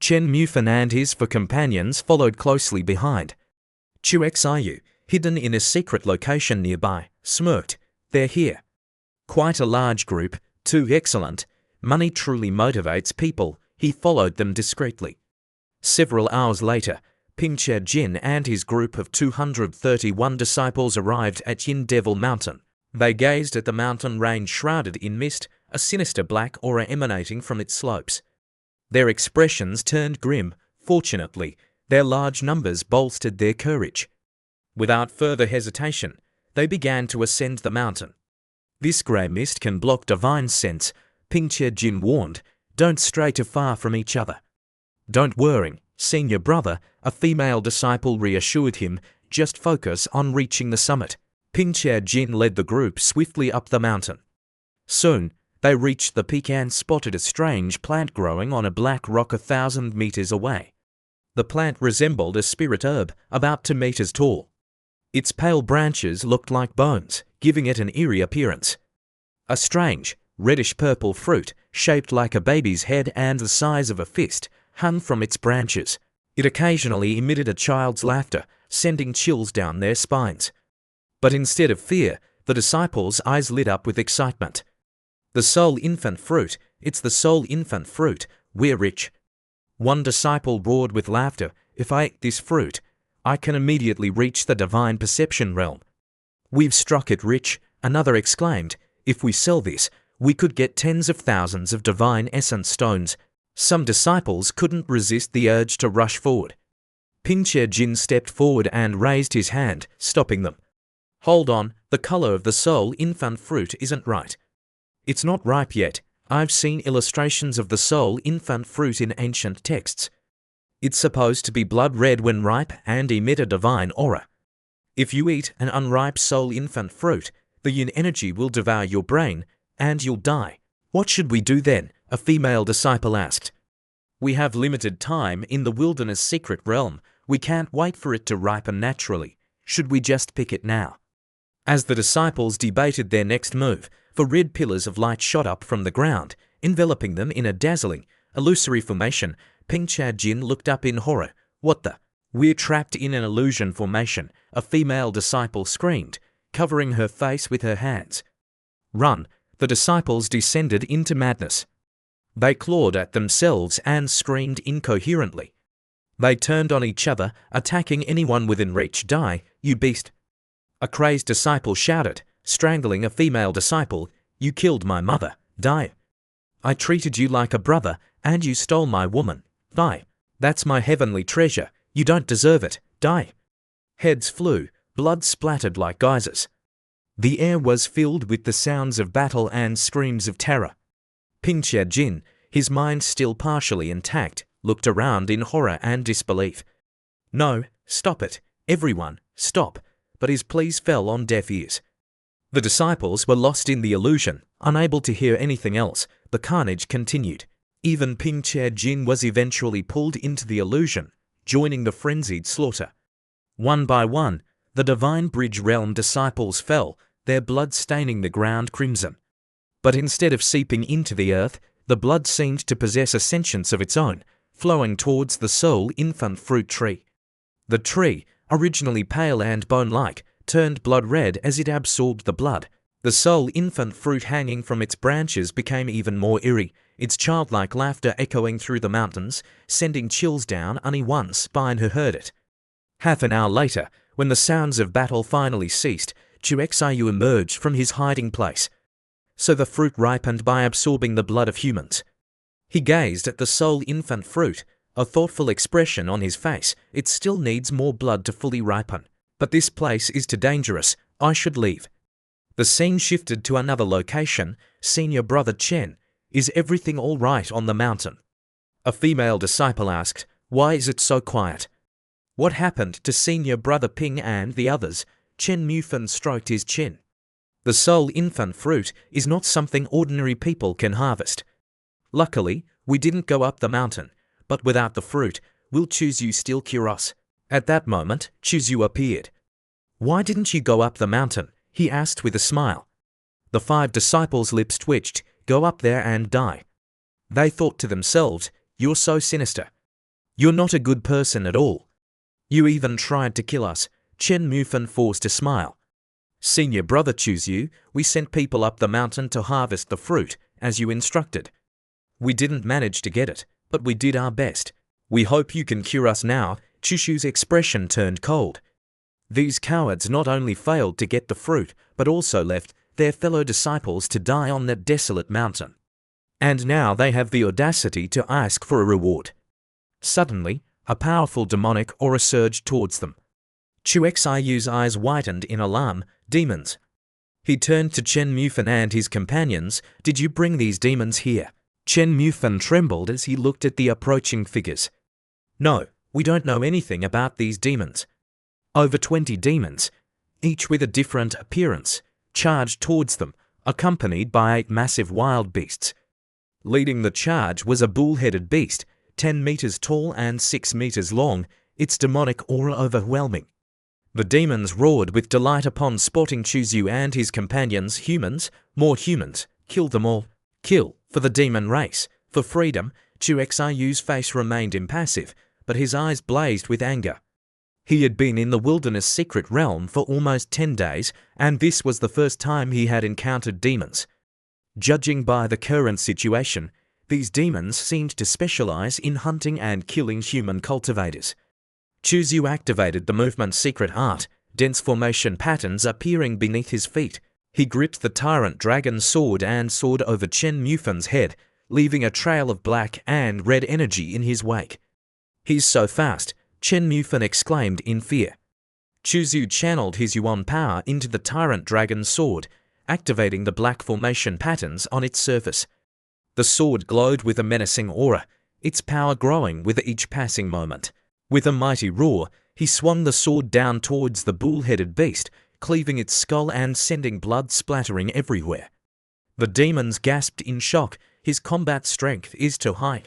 Chen Mufan and his four companions followed closely behind. Chu Xiu, hidden in a secret location nearby, smirked. "They're here." Quite a large group, too excellent. Money truly motivates people. He followed them discreetly. Several hours later, Ping Jin and his group of 231 disciples arrived at Yin Devil Mountain. They gazed at the mountain range shrouded in mist, a sinister black aura emanating from its slopes. Their expressions turned grim. Fortunately, their large numbers bolstered their courage. Without further hesitation, they began to ascend the mountain. "This grey mist can block divine sense," Ping Jin warned. "Don't stray too far from each other." "Don't worry, senior brother," a female disciple reassured him. "Just focus on reaching the summit." Ping Jin led the group swiftly up the mountain. Soon, they reached the peak and spotted a strange plant growing on a black rock 1,000 meters away. The plant resembled a spirit herb about 2 meters tall. Its pale branches looked like bones, giving it an eerie appearance. A strange, reddish-purple fruit, shaped like a baby's head and the size of a fist, hung from its branches. It occasionally emitted a child's laughter, sending chills down their spines. But instead of fear, the disciples' eyes lit up with excitement. "The soul infant fruit, it's the soul infant fruit, we're rich." One disciple roared with laughter, "If I eat this fruit, I can immediately reach the divine perception realm." "We've struck it rich," another exclaimed. "If we sell this, we could get tens of thousands of divine essence stones." Some disciples couldn't resist the urge to rush forward. Ping Jin stepped forward and raised his hand, stopping them. "Hold on, the color of the soul infant fruit isn't right. It's not ripe yet. I've seen illustrations of the soul infant fruit in ancient texts. It's supposed to be blood red when ripe and emit a divine aura. If you eat an unripe soul infant fruit, the yin energy will devour your brain, and you'll die." "What should we do then?" a female disciple asked. "We have limited time in the wilderness secret realm. We can't wait for it to ripen naturally. Should we just pick it now?" As the disciples debated their next move, 4 red pillars of light shot up from the ground, enveloping them in a dazzling, illusory formation. Ping Jin looked up in horror. "What the? We're trapped in an illusion formation," a female disciple screamed, covering her face with her hands. "Run!" The disciples descended into madness. They clawed at themselves and screamed incoherently. They turned on each other, attacking anyone within reach. "Die, you beast!" A crazed disciple shouted, strangling a female disciple. "You killed my mother. Die! I treated you like a brother, and you stole my woman. Die! That's my heavenly treasure. You don't deserve it. Die!" Heads flew, blood splattered like geysers. The air was filled with the sounds of battle and screams of terror. Ping Jin, his mind still partially intact, looked around in horror and disbelief. "No, stop it. Everyone, stop." But his pleas fell on deaf ears. The disciples were lost in the illusion, unable to hear anything else. The carnage continued. Even Ping Che Jin was eventually pulled into the illusion, joining the frenzied slaughter. One by one, the Divine Bridge Realm disciples fell, their blood staining the ground crimson. But instead of seeping into the earth, the blood seemed to possess a sentience of its own, flowing towards the soul infant fruit tree. The tree, originally pale and bone-like, turned blood red as it absorbed the blood. The soul infant fruit hanging from its branches became even more eerie, its childlike laughter echoing through the mountains, sending chills down anyone's spine who heard it. Half an hour later, when the sounds of battle finally ceased, Chuexiu emerged from his hiding place. So the fruit ripened by absorbing the blood of humans. He gazed at the soul infant fruit, a thoughtful expression on his face. It still needs more blood to fully ripen. But this place is too dangerous. I should leave. The scene shifted to another location. Senior brother Chen, is everything all right on the mountain? A female disciple asked, why is it so quiet? What happened to senior brother Ping and the others? Chen Mufan stroked his chin. The soul infant fruit is not something ordinary people can harvest. Luckily, we didn't go up the mountain, but without the fruit, will Chuzu still cure us? At that moment, Chuzu appeared. Why didn't you go up the mountain? He asked with a smile. The 5 disciples' lips twitched. Go up there and die. They thought to themselves, you're so sinister. You're not a good person at all. You even tried to kill us. Chen Mufan forced a smile. Senior brother Chuzu, we sent people up the mountain to harvest the fruit, as you instructed. We didn't manage to get it, but we did our best. We hope you can cure us now. Chuzu's expression turned cold. These cowards not only failed to get the fruit, but also left their fellow disciples to die on that desolate mountain. And now they have the audacity to ask for a reward. Suddenly, a powerful demonic aura surged towards them. Chuexiu's eyes whitened in alarm. Demons. He turned to Chen Mufan and his companions. Did you bring these demons here? Chen Mufan trembled as he looked at the approaching figures. No, we don't know anything about these demons. Over 20 demons, each with a different appearance, charged towards them, accompanied by 8 massive wild beasts. Leading the charge was a bull-headed beast, 10 meters tall and 6 meters long, its demonic aura overwhelming. The demons roared with delight upon spotting Chuzu and his companions. Humans, more humans, kill them all. Kill, for the demon race, for freedom. Chuexiu's face remained impassive, but his eyes blazed with anger. He had been in the wilderness secret realm for almost 10 days, and this was the first time he had encountered demons. Judging by the current situation, these demons seemed to specialize in hunting and killing human cultivators. Chuzu activated the movement's secret art, dense formation patterns appearing beneath his feet. He gripped the tyrant dragon sword and soared over Chen Mufan's head, leaving a trail of black and red energy in his wake. He's so fast, Chen Mufan exclaimed in fear. Chuzu channeled his yuan power into the tyrant dragon's sword, activating the black formation patterns on its surface. The sword glowed with a menacing aura, its power growing with each passing moment. With a mighty roar, he swung the sword down towards the bull-headed beast, cleaving its skull and sending blood splattering everywhere. The demons gasped in shock. His combat strength is too high.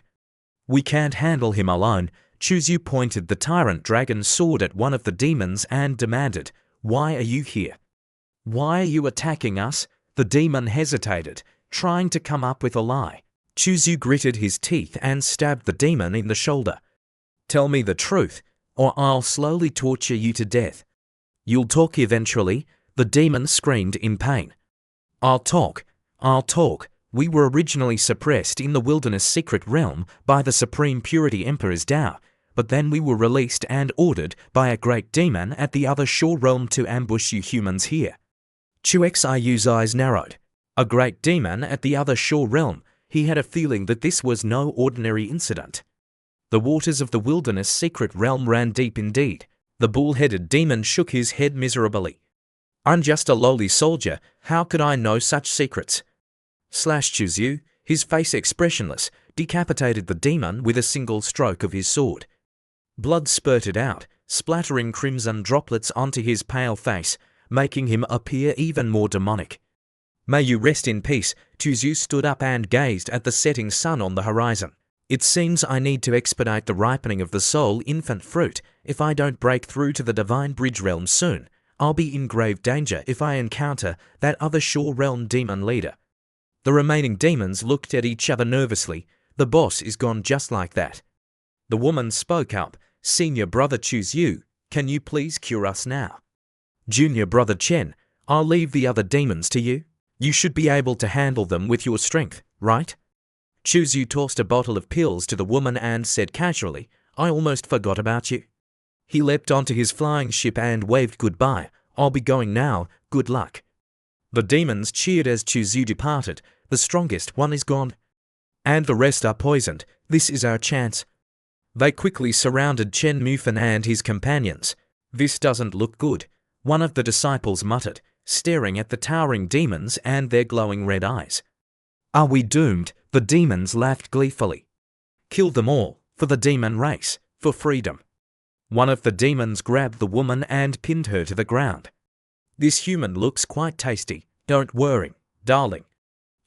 We can't handle him alone. Chuzu pointed the tyrant dragon's sword at one of the demons and demanded, why are you here? Why are you attacking us? The demon hesitated, trying to come up with a lie. Chuzu gritted his teeth and stabbed the demon in the shoulder. Tell me the truth, or I'll slowly torture you to death. You'll talk eventually, the demon screamed in pain. I'll talk. We were originally suppressed in the wilderness secret realm by the Supreme Purity Emperor's Tao, but then we were released and ordered by a great demon at the other shore realm to ambush you humans here. Chuexiu's eyes narrowed. A great demon at the other shore realm. He had a feeling that this was no ordinary incident. The waters of the wilderness secret realm ran deep indeed. The bull-headed demon shook his head miserably. I'm just a lowly soldier. How could I know such secrets? Chuzu, his face expressionless, decapitated the demon with a single stroke of his sword. Blood spurted out, splattering crimson droplets onto his pale face, making him appear even more demonic. May you rest in peace. Chuzyu stood up and gazed at the setting sun on the horizon. It seems I need to expedite the ripening of the soul infant fruit. If I don't break through to the divine bridge realm soon, I'll be in grave danger if I encounter that other shore realm demon leader. The remaining demons looked at each other nervously. The boss is gone just like that. The woman spoke up. Senior brother Chuzyu, can you please cure us now? Junior brother Chen, I'll leave the other demons to you. You should be able to handle them with your strength, right? Chuzyu tossed a bottle of pills to the woman and said casually, I almost forgot about you. He leapt onto his flying ship and waved goodbye. I'll be going now, good luck. The demons cheered as Chuzyu departed. The strongest one is gone. And the rest are poisoned. This is our chance. They quickly surrounded Chen Mufan and his companions. This doesn't look good, one of the disciples muttered, staring at the towering demons and their glowing red eyes. Are we doomed? The demons laughed gleefully. Kill them all, for the demon race, for freedom. One of the demons grabbed the woman and pinned her to the ground. This human looks quite tasty. Don't worry, darling.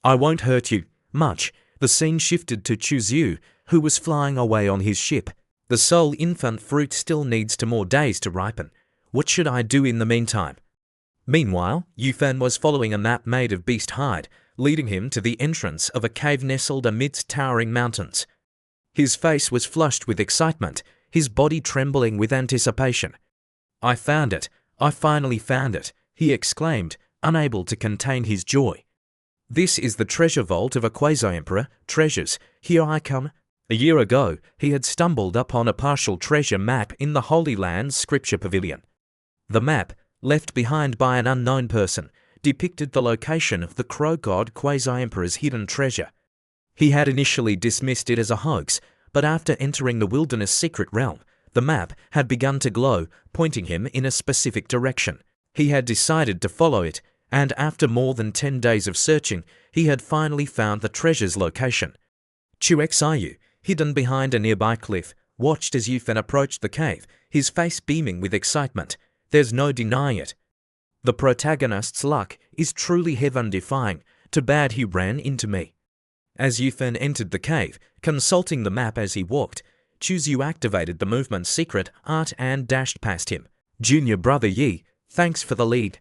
I won't hurt you much. The scene shifted to Chuzyu, who was flying away on his ship. The soul infant fruit still needs 2 more days to ripen. What should I do in the meantime? Meanwhile, Yufan was following a map made of beast hide, leading him to the entrance of a cave nestled amidst towering mountains. His face was flushed with excitement, his body trembling with anticipation. I found it. I finally found it, he exclaimed, unable to contain his joy. This is the treasure vault of a quasi-emperor. Treasures, here I come. A year ago, he had stumbled upon a partial treasure map in the Holy Land's scripture pavilion. The map, left behind by an unknown person, depicted the location of the crow god quasi-emperor's hidden treasure. He had initially dismissed it as a hoax, but after entering the wilderness secret realm, the map had begun to glow, pointing him in a specific direction. He had decided to follow it, and after more than 10 days of searching, he had finally found the treasure's location. Chu Xiu, hidden behind a nearby cliff, watched as Yufan approached the cave, his face beaming with excitement. There's no denying it. The protagonist's luck is truly heaven-defying. Too bad he ran into me. As Yufan entered the cave, consulting the map as he walked, Chuzyu activated the movement's secret art and dashed past him. Junior brother Yi, thanks for the lead.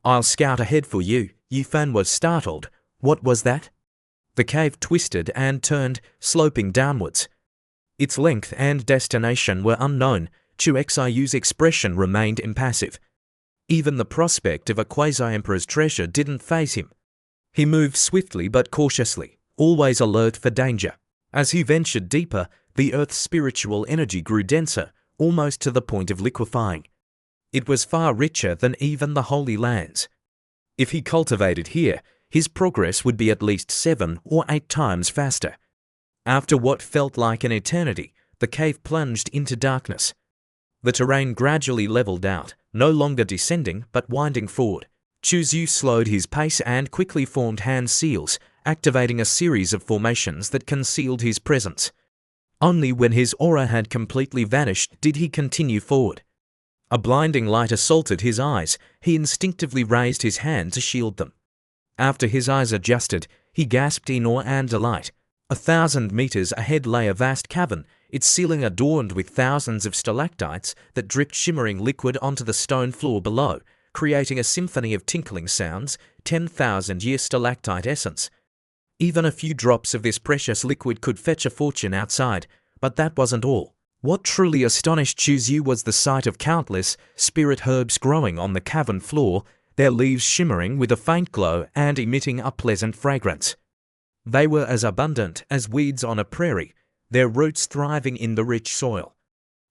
I'll scout ahead for you. Yufan was startled. What was that? The cave twisted and turned, sloping downwards. Its length and destination were unknown. Chu Xiu's expression remained impassive. Even the prospect of a quasi-emperor's treasure didn't faze him. He moved swiftly but cautiously, always alert for danger. As he ventured deeper, the earth's spiritual energy grew denser, almost to the point of liquefying. It was far richer than even the Holy Lands. If he cultivated here, his progress would be at least 7 or 8 times faster. After what felt like an eternity, the cave plunged into darkness. The terrain gradually leveled out, no longer descending but winding forward. Chuzyu slowed his pace and quickly formed hand seals, activating a series of formations that concealed his presence. Only when his aura had completely vanished did he continue forward. A blinding light assaulted his eyes. He instinctively raised his hand to shield them. After his eyes adjusted, he gasped in awe and delight. 1,000 meters ahead lay a vast cavern, its ceiling adorned with thousands of stalactites that dripped shimmering liquid onto the stone floor below, creating a symphony of tinkling sounds, 10,000-year stalactite essence. Even a few drops of this precious liquid could fetch a fortune outside, but that wasn't all. What truly astonished Chuzyu was the sight of countless spirit herbs growing on the cavern floor, their leaves shimmering with a faint glow and emitting a pleasant fragrance. They were as abundant as weeds on a prairie, their roots thriving in the rich soil.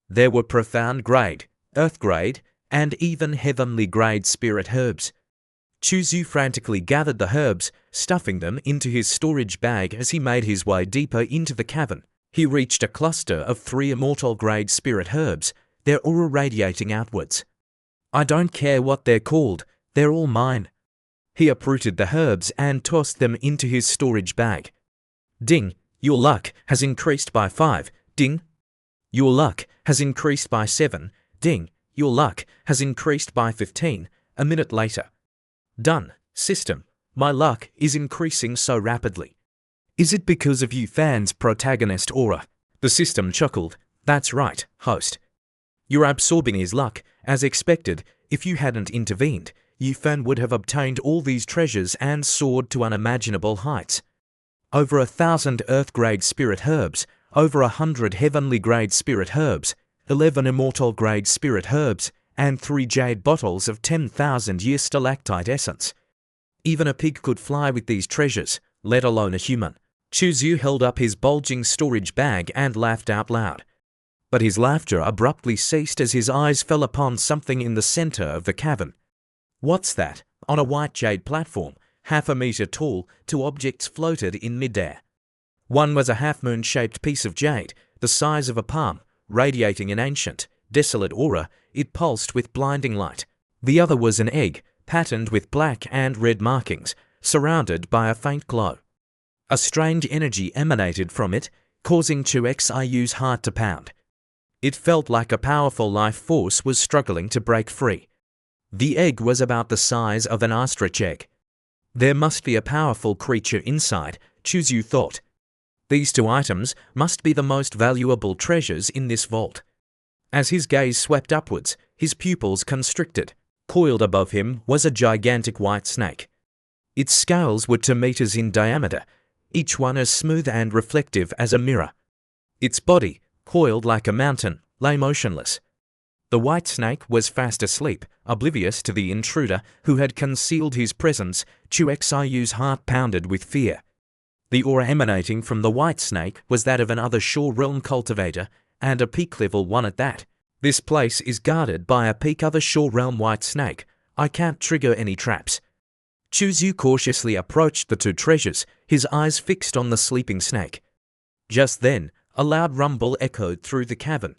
There were profound grade, earth grade, and even heavenly grade spirit herbs. Chuzyu frantically gathered the herbs, stuffing them into his storage bag as he made his way deeper into the cavern. He reached a cluster of 3 immortal grade spirit herbs, their aura radiating outwards. I don't care what they're called, they're all mine. He uprooted the herbs and tossed them into his storage bag. Ding, your luck has increased by 5. Ding. Your luck has increased by 7. Ding, your luck has increased by 15. A minute later. Done. System. My luck is increasing so rapidly. Is it because of you fans' protagonist aura? The system chuckled. That's right, host. You're absorbing his luck. As expected, if you hadn't intervened, you fan would have obtained all these treasures and soared to unimaginable heights. Over 1,000 Earth-grade spirit herbs, over 100 heavenly-grade spirit herbs, 11 immortal-grade spirit herbs, and 3 jade bottles of 10,000-year stalactite essence. Even a pig could fly with these treasures, let alone a human. Chuzhu held up his bulging storage bag and laughed out loud. But his laughter abruptly ceased as his eyes fell upon something in the center of the cavern. What's that? On a white jade platform, half a meter tall, 2 objects floated in midair. One was a half-moon-shaped piece of jade, the size of a palm, radiating an ancient, desolate aura. It pulsed with blinding light. The other was an egg, patterned with black and red markings, surrounded by a faint glow. A strange energy emanated from it, causing Chuxiu's heart to pound. It felt like a powerful life force was struggling to break free. The egg was about the size of an ostrich egg. There must be a powerful creature inside, Chuzhu thought. These 2 items must be the most valuable treasures in this vault. As his gaze swept upwards, his pupils constricted. Coiled above him was a gigantic white snake. Its scales were 2 meters in diameter, each one as smooth and reflective as a mirror. Its body, coiled like a mountain, lay motionless. The white snake was fast asleep, oblivious to the intruder who had concealed his presence. Chuxiu's heart pounded with fear. The aura emanating from the white snake was that of another Shore Realm cultivator, and a peak level one at that. This place is guarded by a peak other Shore Realm white snake. I can't trigger any traps. Chuzhu cautiously approached the 2 treasures, his eyes fixed on the sleeping snake. Just then, a loud rumble echoed through the cavern.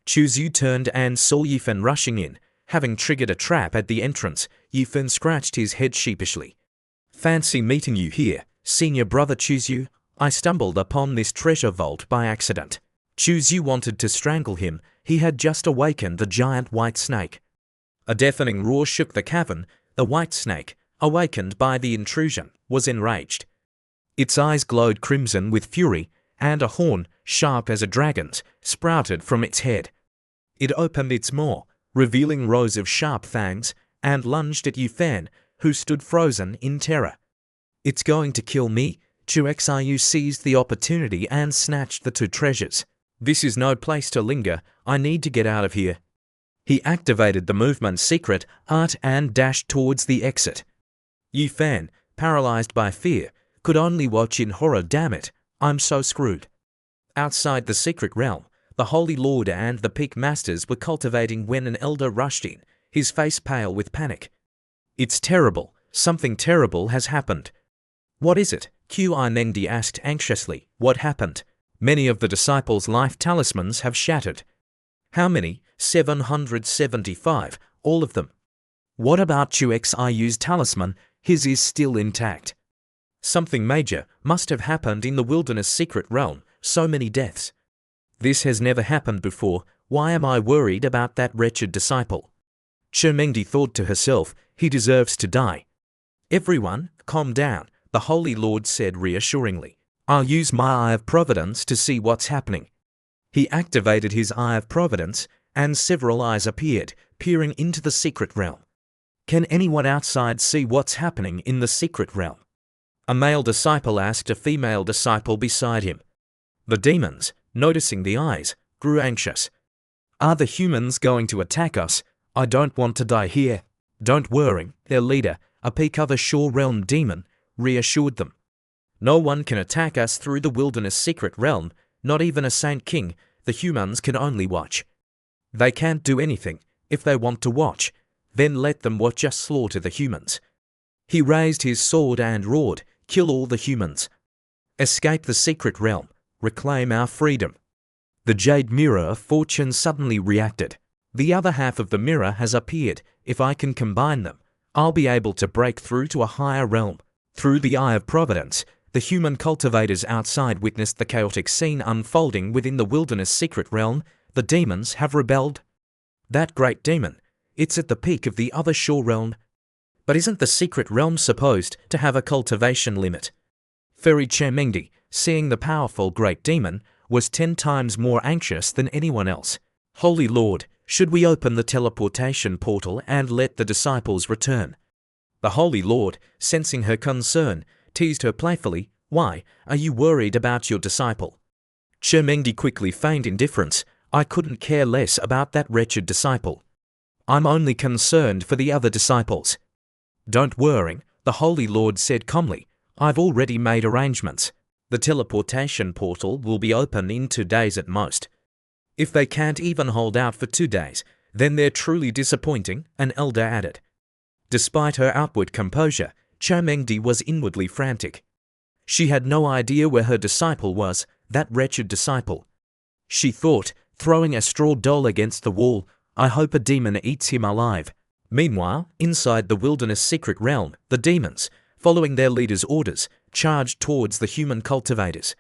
Chuzhu turned and saw Yifen rushing in. Having triggered a trap at the entrance, Yifen scratched his head sheepishly. Fancy meeting you here, senior brother Chuzhu. I stumbled upon this treasure vault by accident. Chuzhu wanted to strangle him. He had just awakened the giant white snake. A deafening roar shook the cavern. The white snake, awakened by the intrusion, was enraged. Its eyes glowed crimson with fury, and a horn, sharp as a dragon's, sprouted from its head. It opened its maw, revealing rows of sharp fangs, and lunged at Yifen, who stood frozen in terror. It's going to kill me. Chuxiu seized the opportunity and snatched the 2 treasures. This is no place to linger. I need to get out of here. He activated the movement secret art and dashed towards the exit. Yifen, paralyzed by fear, could only watch in horror. Damn it, I'm so screwed. Outside the secret realm, the Holy Lord and the Peak Masters were cultivating when an elder rushed in, his face pale with panic. It's terrible. Something terrible has happened. What is it? Qi asked anxiously. What happened? Many of the disciples' life talismans have shattered. How many? 775, all of them. What about Chuxiu's talisman? His is still intact. Something major must have happened in the wilderness secret realm. So many deaths. This has never happened before. Why am I worried about that wretched disciple? Chermengdi thought to herself, he deserves to die. Everyone, calm down, the Holy Lord said reassuringly. I'll use my Eye of Providence to see what's happening. He activated his Eye of Providence, and several eyes appeared, peering into the secret realm. Can anyone outside see what's happening in the secret realm? A male disciple asked a female disciple beside him. The demons, noticing the eyes, grew anxious. Are the humans going to attack us? I don't want to die here. Don't worry, their leader, a peak other Shore Realm demon, reassured them. No one can attack us through the wilderness secret realm, not even a Saint King. The humans can only watch. They can't do anything. If they want to watch, then let them watch us slaughter the humans. He raised his sword and roared, kill all the humans. Escape the secret realm. Reclaim our freedom. The jade mirror of fortune suddenly reacted. The other half of the mirror has appeared. If I can combine them, I'll be able to break through to a higher realm. Through the Eye of Providence, the human cultivators outside witnessed the chaotic scene unfolding within the wilderness secret realm. The demons have rebelled. That great demon, It's at the peak of the other shore realm. But isn't the secret realm supposed to have a cultivation limit? Fairy Chermengdi, seeing the powerful great demon, was 10 times more anxious than anyone else. Holy Lord, should we open the teleportation portal and let the disciples return? The Holy Lord, sensing her concern, teased her playfully. Why are you worried about your disciple? Chermengdi quickly feigned indifference. I couldn't care less about that wretched disciple. I'm only concerned for the other disciples. Don't worry, the Holy Lord said calmly. I've already made arrangements. The teleportation portal will be open in 2 days at most. If they can't even hold out for 2 days, then they're truly disappointing, an elder added. Despite her outward composure, Chermengdi was inwardly frantic. She had no idea where her disciple was, that wretched disciple. She thought, throwing a straw doll against the wall, I hope a demon eats him alive. Meanwhile, inside the wilderness secret realm, the demons, following their leader's orders, charged towards the human cultivators.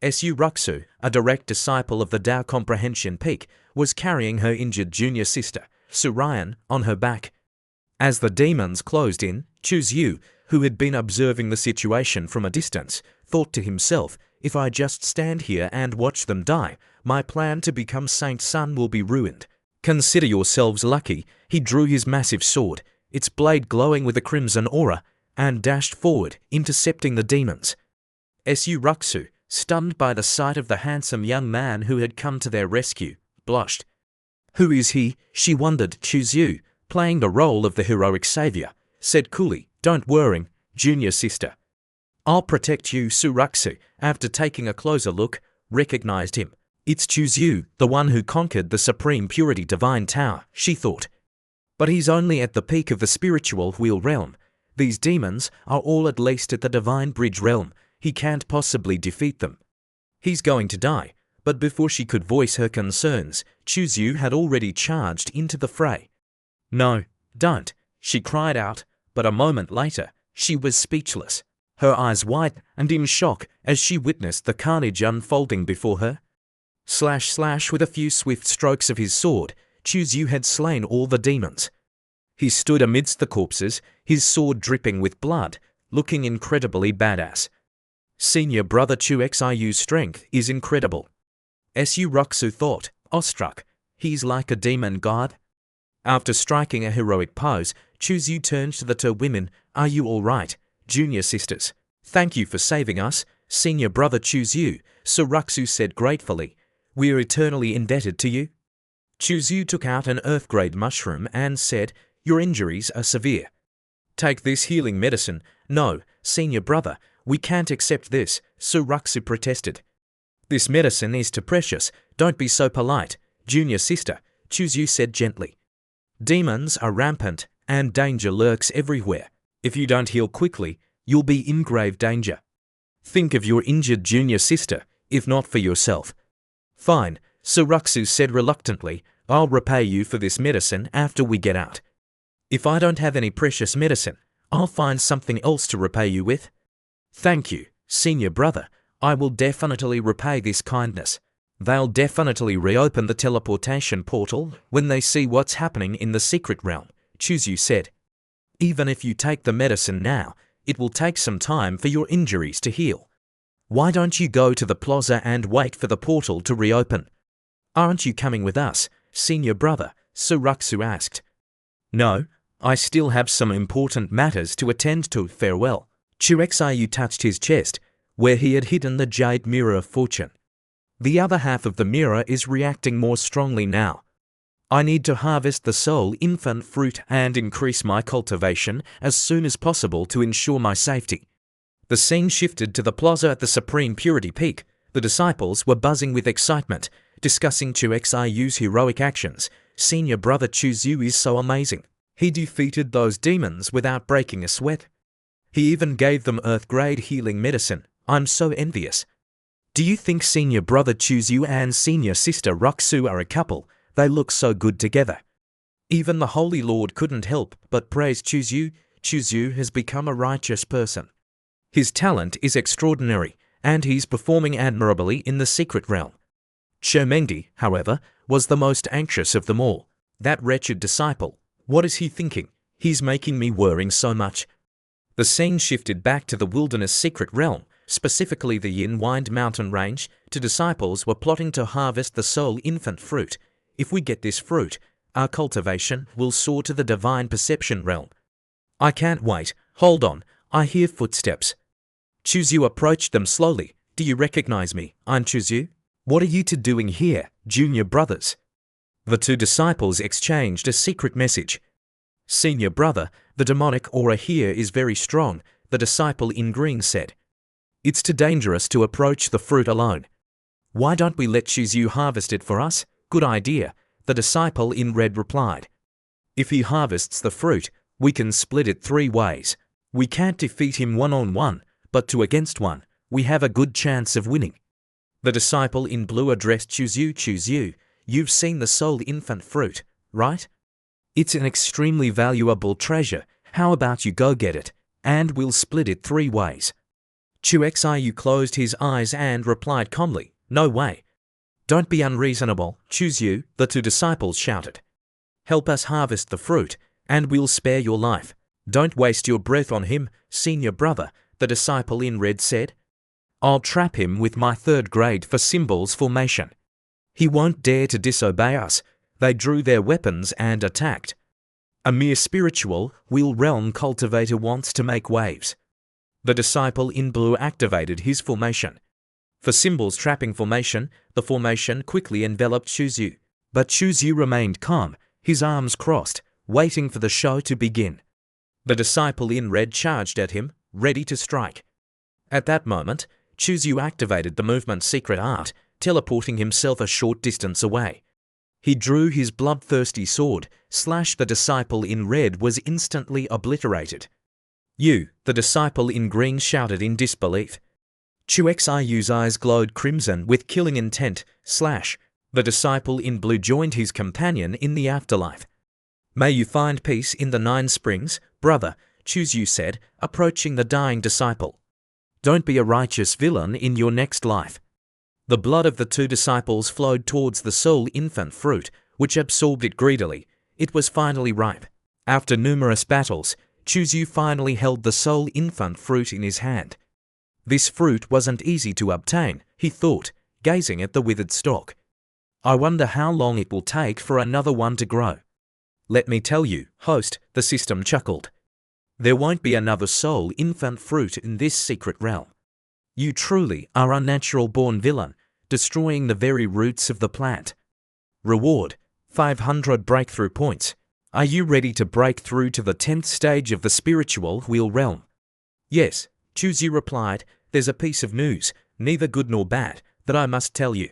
Su Ruxu, a direct disciple of the Tao Comprehension Peak, was carrying her injured junior sister, Surayan, on her back. As the demons closed in, Chu Yu, who had been observing the situation from a distance, thought to himself, if I just stand here and watch them die, my plan to become Saint Sun will be ruined. Consider yourselves lucky. He drew his massive sword, its blade glowing with a crimson aura, and dashed forward, intercepting the demons. Su Ruxu, stunned by the sight of the handsome young man who had come to their rescue, blushed. Who is he? She wondered. Chu Yu, playing the role of the heroic savior, said coolly, Don't worry, junior sister. I'll protect you. Su Ruxu, after taking a closer look, recognized him. It's Chu Yu, the one who conquered the Supreme Purity Divine Tower, she thought. But he's only at the peak of the spiritual wheel realm. These demons are all at least at the Divine Bridge realm. He can't possibly defeat them. He's going to die. But before she could voice her concerns, Chu Yu had already charged into the fray. No, don't, she cried out, but a moment later, she was speechless, her eyes wide and in shock as she witnessed the carnage unfolding before her. Slash slash with a few swift strokes of his sword, Chu Yu had slain all the demons. He stood amidst the corpses, his sword dripping with blood, looking incredibly badass. Senior brother Chu Xiu's strength is incredible. Su Ruxu thought, awestruck. He's like a demon god. After striking a heroic pose, Chu Yu turned to the two women. Are you all right, junior sisters? Thank you for saving us, senior brother Chu Yu, Su Ruxu said gratefully. We're eternally indebted to you. Chu Yu took out an earth-grade mushroom and said, Your injuries are severe. Take this healing medicine. No, senior brother, we can't accept this, Su Ruxu protested. This medicine is too precious. Don't be so polite, junior sister, Chu Yu said gently. Demons are rampant, and danger lurks everywhere. If you don't heal quickly, you'll be in grave danger. Think of your injured junior sister, if not for yourself. Fine, Su Ruxu said reluctantly. I'll repay you for this medicine after we get out. If I don't have any precious medicine, I'll find something else to repay you with. Thank you, senior brother. I will definitely repay this kindness. They'll definitely reopen the teleportation portal when they see what's happening in the secret realm, Chu Yu said. Even if you take the medicine now, it will take some time for your injuries to heal. Why don't you go to the plaza and wait for the portal to reopen? Aren't you coming with us, senior brother? Su Ruxu asked. No, I still have some important matters to attend to. Farewell. Chu Xiu touched his chest, where he had hidden the jade mirror of fortune. The other half of the mirror is reacting more strongly now. I need to harvest the soul infant fruit and increase my cultivation as soon as possible to ensure my safety. The scene shifted to the plaza at the Supreme Purity Peak. The disciples were buzzing with excitement, discussing Chu Xiu's heroic actions. Senior brother Chu Yu is so amazing. He defeated those demons without breaking a sweat. He even gave them earth-grade healing medicine. I'm so envious. Do you think senior brother Chu Yu and senior sister Ruxu are a couple? They look so good together. Even the Holy Lord couldn't help but praise Chu Yu. Chu Yu has become a righteous person. His talent is extraordinary, and he's performing admirably in the secret realm. Chermengdi, however, was the most anxious of them all. That wretched disciple, What is he thinking? He's making me worrying so much. The scene shifted back to the wilderness secret realm, specifically the Yin-Wind mountain range. Two disciples were plotting to harvest the soul infant fruit. If we get this fruit, our cultivation will soar to the divine perception realm. I can't wait. Hold on, I hear footsteps. Chuzyu approached them slowly. Do you recognize me? I'm Chuzyu. What are you two doing here, junior brothers? The two disciples exchanged a secret message. Senior brother, the demonic aura here is very strong, the disciple in green said. It's too dangerous to approach the fruit alone. Why don't we let Chuzyu harvest it for us? Good idea, the disciple in red replied. If he harvests the fruit, we can split it 3 ways. We can't defeat him one-on-one, but 2 against 1, we have a good chance of winning. The disciple in blue addressed Chuzyu. Chuzyu, you've seen the soul infant fruit, right? It's an extremely valuable treasure. How about you go get it, and we'll split it 3 ways. Chuzyu closed his eyes and replied calmly, no way. Don't be unreasonable, Chuzyu, the 2 disciples shouted. Help us harvest the fruit, and we'll spare your life. Don't waste your breath on him, senior brother, the disciple in red said. I'll trap him with my 3rd grade for symbols formation. He won't dare to disobey us. They drew their weapons and attacked. A mere spiritual, wheel realm cultivator wants to make waves. The disciple in blue activated his formation. For symbols trapping formation, the formation quickly enveloped Chuzyu. But Chuzyu remained calm, his arms crossed, waiting for the show to begin. The disciple in red charged at him, ready to strike. At that moment, Chuzyu activated the movement's secret art, teleporting himself a short distance away. He drew his bloodthirsty sword, slashed the disciple in red was instantly obliterated. You, the disciple in green shouted in disbelief. Chuzyu's eyes glowed crimson with killing intent, slash. The disciple in blue joined his companion in the afterlife. May you find peace in the 9 springs, brother, Chuzyu said, approaching the dying disciple. Don't be a righteous villain in your next life. The blood of the 2 disciples flowed towards the soul infant fruit, which absorbed it greedily. It was finally ripe. After numerous battles, Chuzyu finally held the soul infant fruit in his hand. This fruit wasn't easy to obtain, he thought, gazing at the withered stalk. I wonder how long it will take for another one to grow. Let me tell you, host, the system chuckled. There won't be another soul infant fruit in this secret realm. You truly are a natural-born villain, destroying the very roots of the plant. Reward, 500 breakthrough points. Are you ready to break through to the 10th stage of the spiritual wheel realm? Yes, Chuzyu replied, there's a piece of news, neither good nor bad, that I must tell you.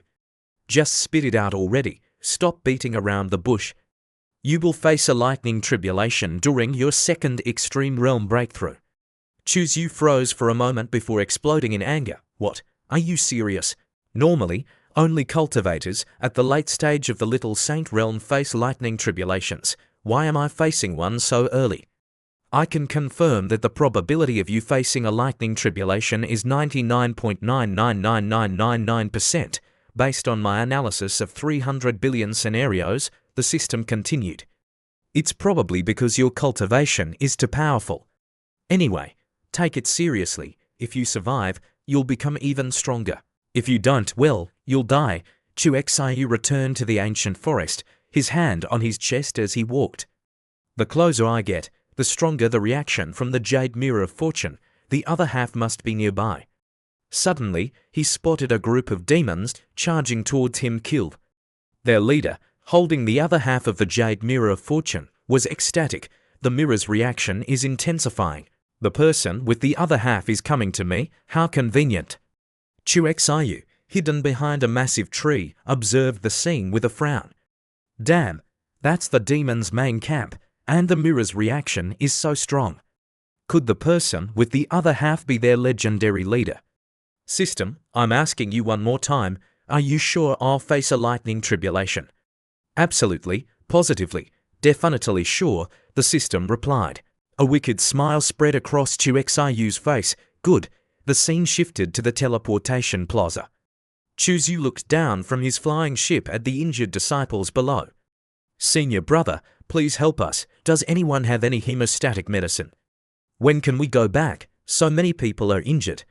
Just spit it out already, stop beating around the bush. You will face a lightning tribulation during your 2nd extreme realm breakthrough. Chuzyu froze for a moment before exploding in anger. What? Are you serious? Normally, only cultivators at the late stage of the Little Saint realm face lightning tribulations. Why am I facing one so early? I can confirm that the probability of you facing a lightning tribulation is 99.999999%, based on my analysis of 300 billion scenarios, the system continued. It's probably because your cultivation is too powerful. Anyway, take it seriously. If you survive, you'll become even stronger. If you don't, well, you'll die. Chuzyu returned to the ancient forest, his hand on his chest as he walked. The closer I get, the stronger the reaction from the jade mirror of fortune. The other half must be nearby. Suddenly, he spotted a group of demons charging towards him. Killed. Their leader, holding the other half of the jade mirror of fortune, was ecstatic. The mirror's reaction is intensifying. The person with the other half is coming to me. How convenient. Chuzyu, hidden behind a massive tree, observed the scene with a frown. Damn, that's the demon's main camp, and the mirror's reaction is so strong. Could the person with the other half be their legendary leader? System, I'm asking you one more time, are you sure I'll face a lightning tribulation? Absolutely, positively, definitely sure, the system replied. A wicked smile spread across Chuzyu's face. Good. The scene shifted to the teleportation plaza. Chuzyu looked down from his flying ship at the injured disciples below. Senior brother, Please help us. Does anyone have any hemostatic medicine? When can we go back? So many people are injured.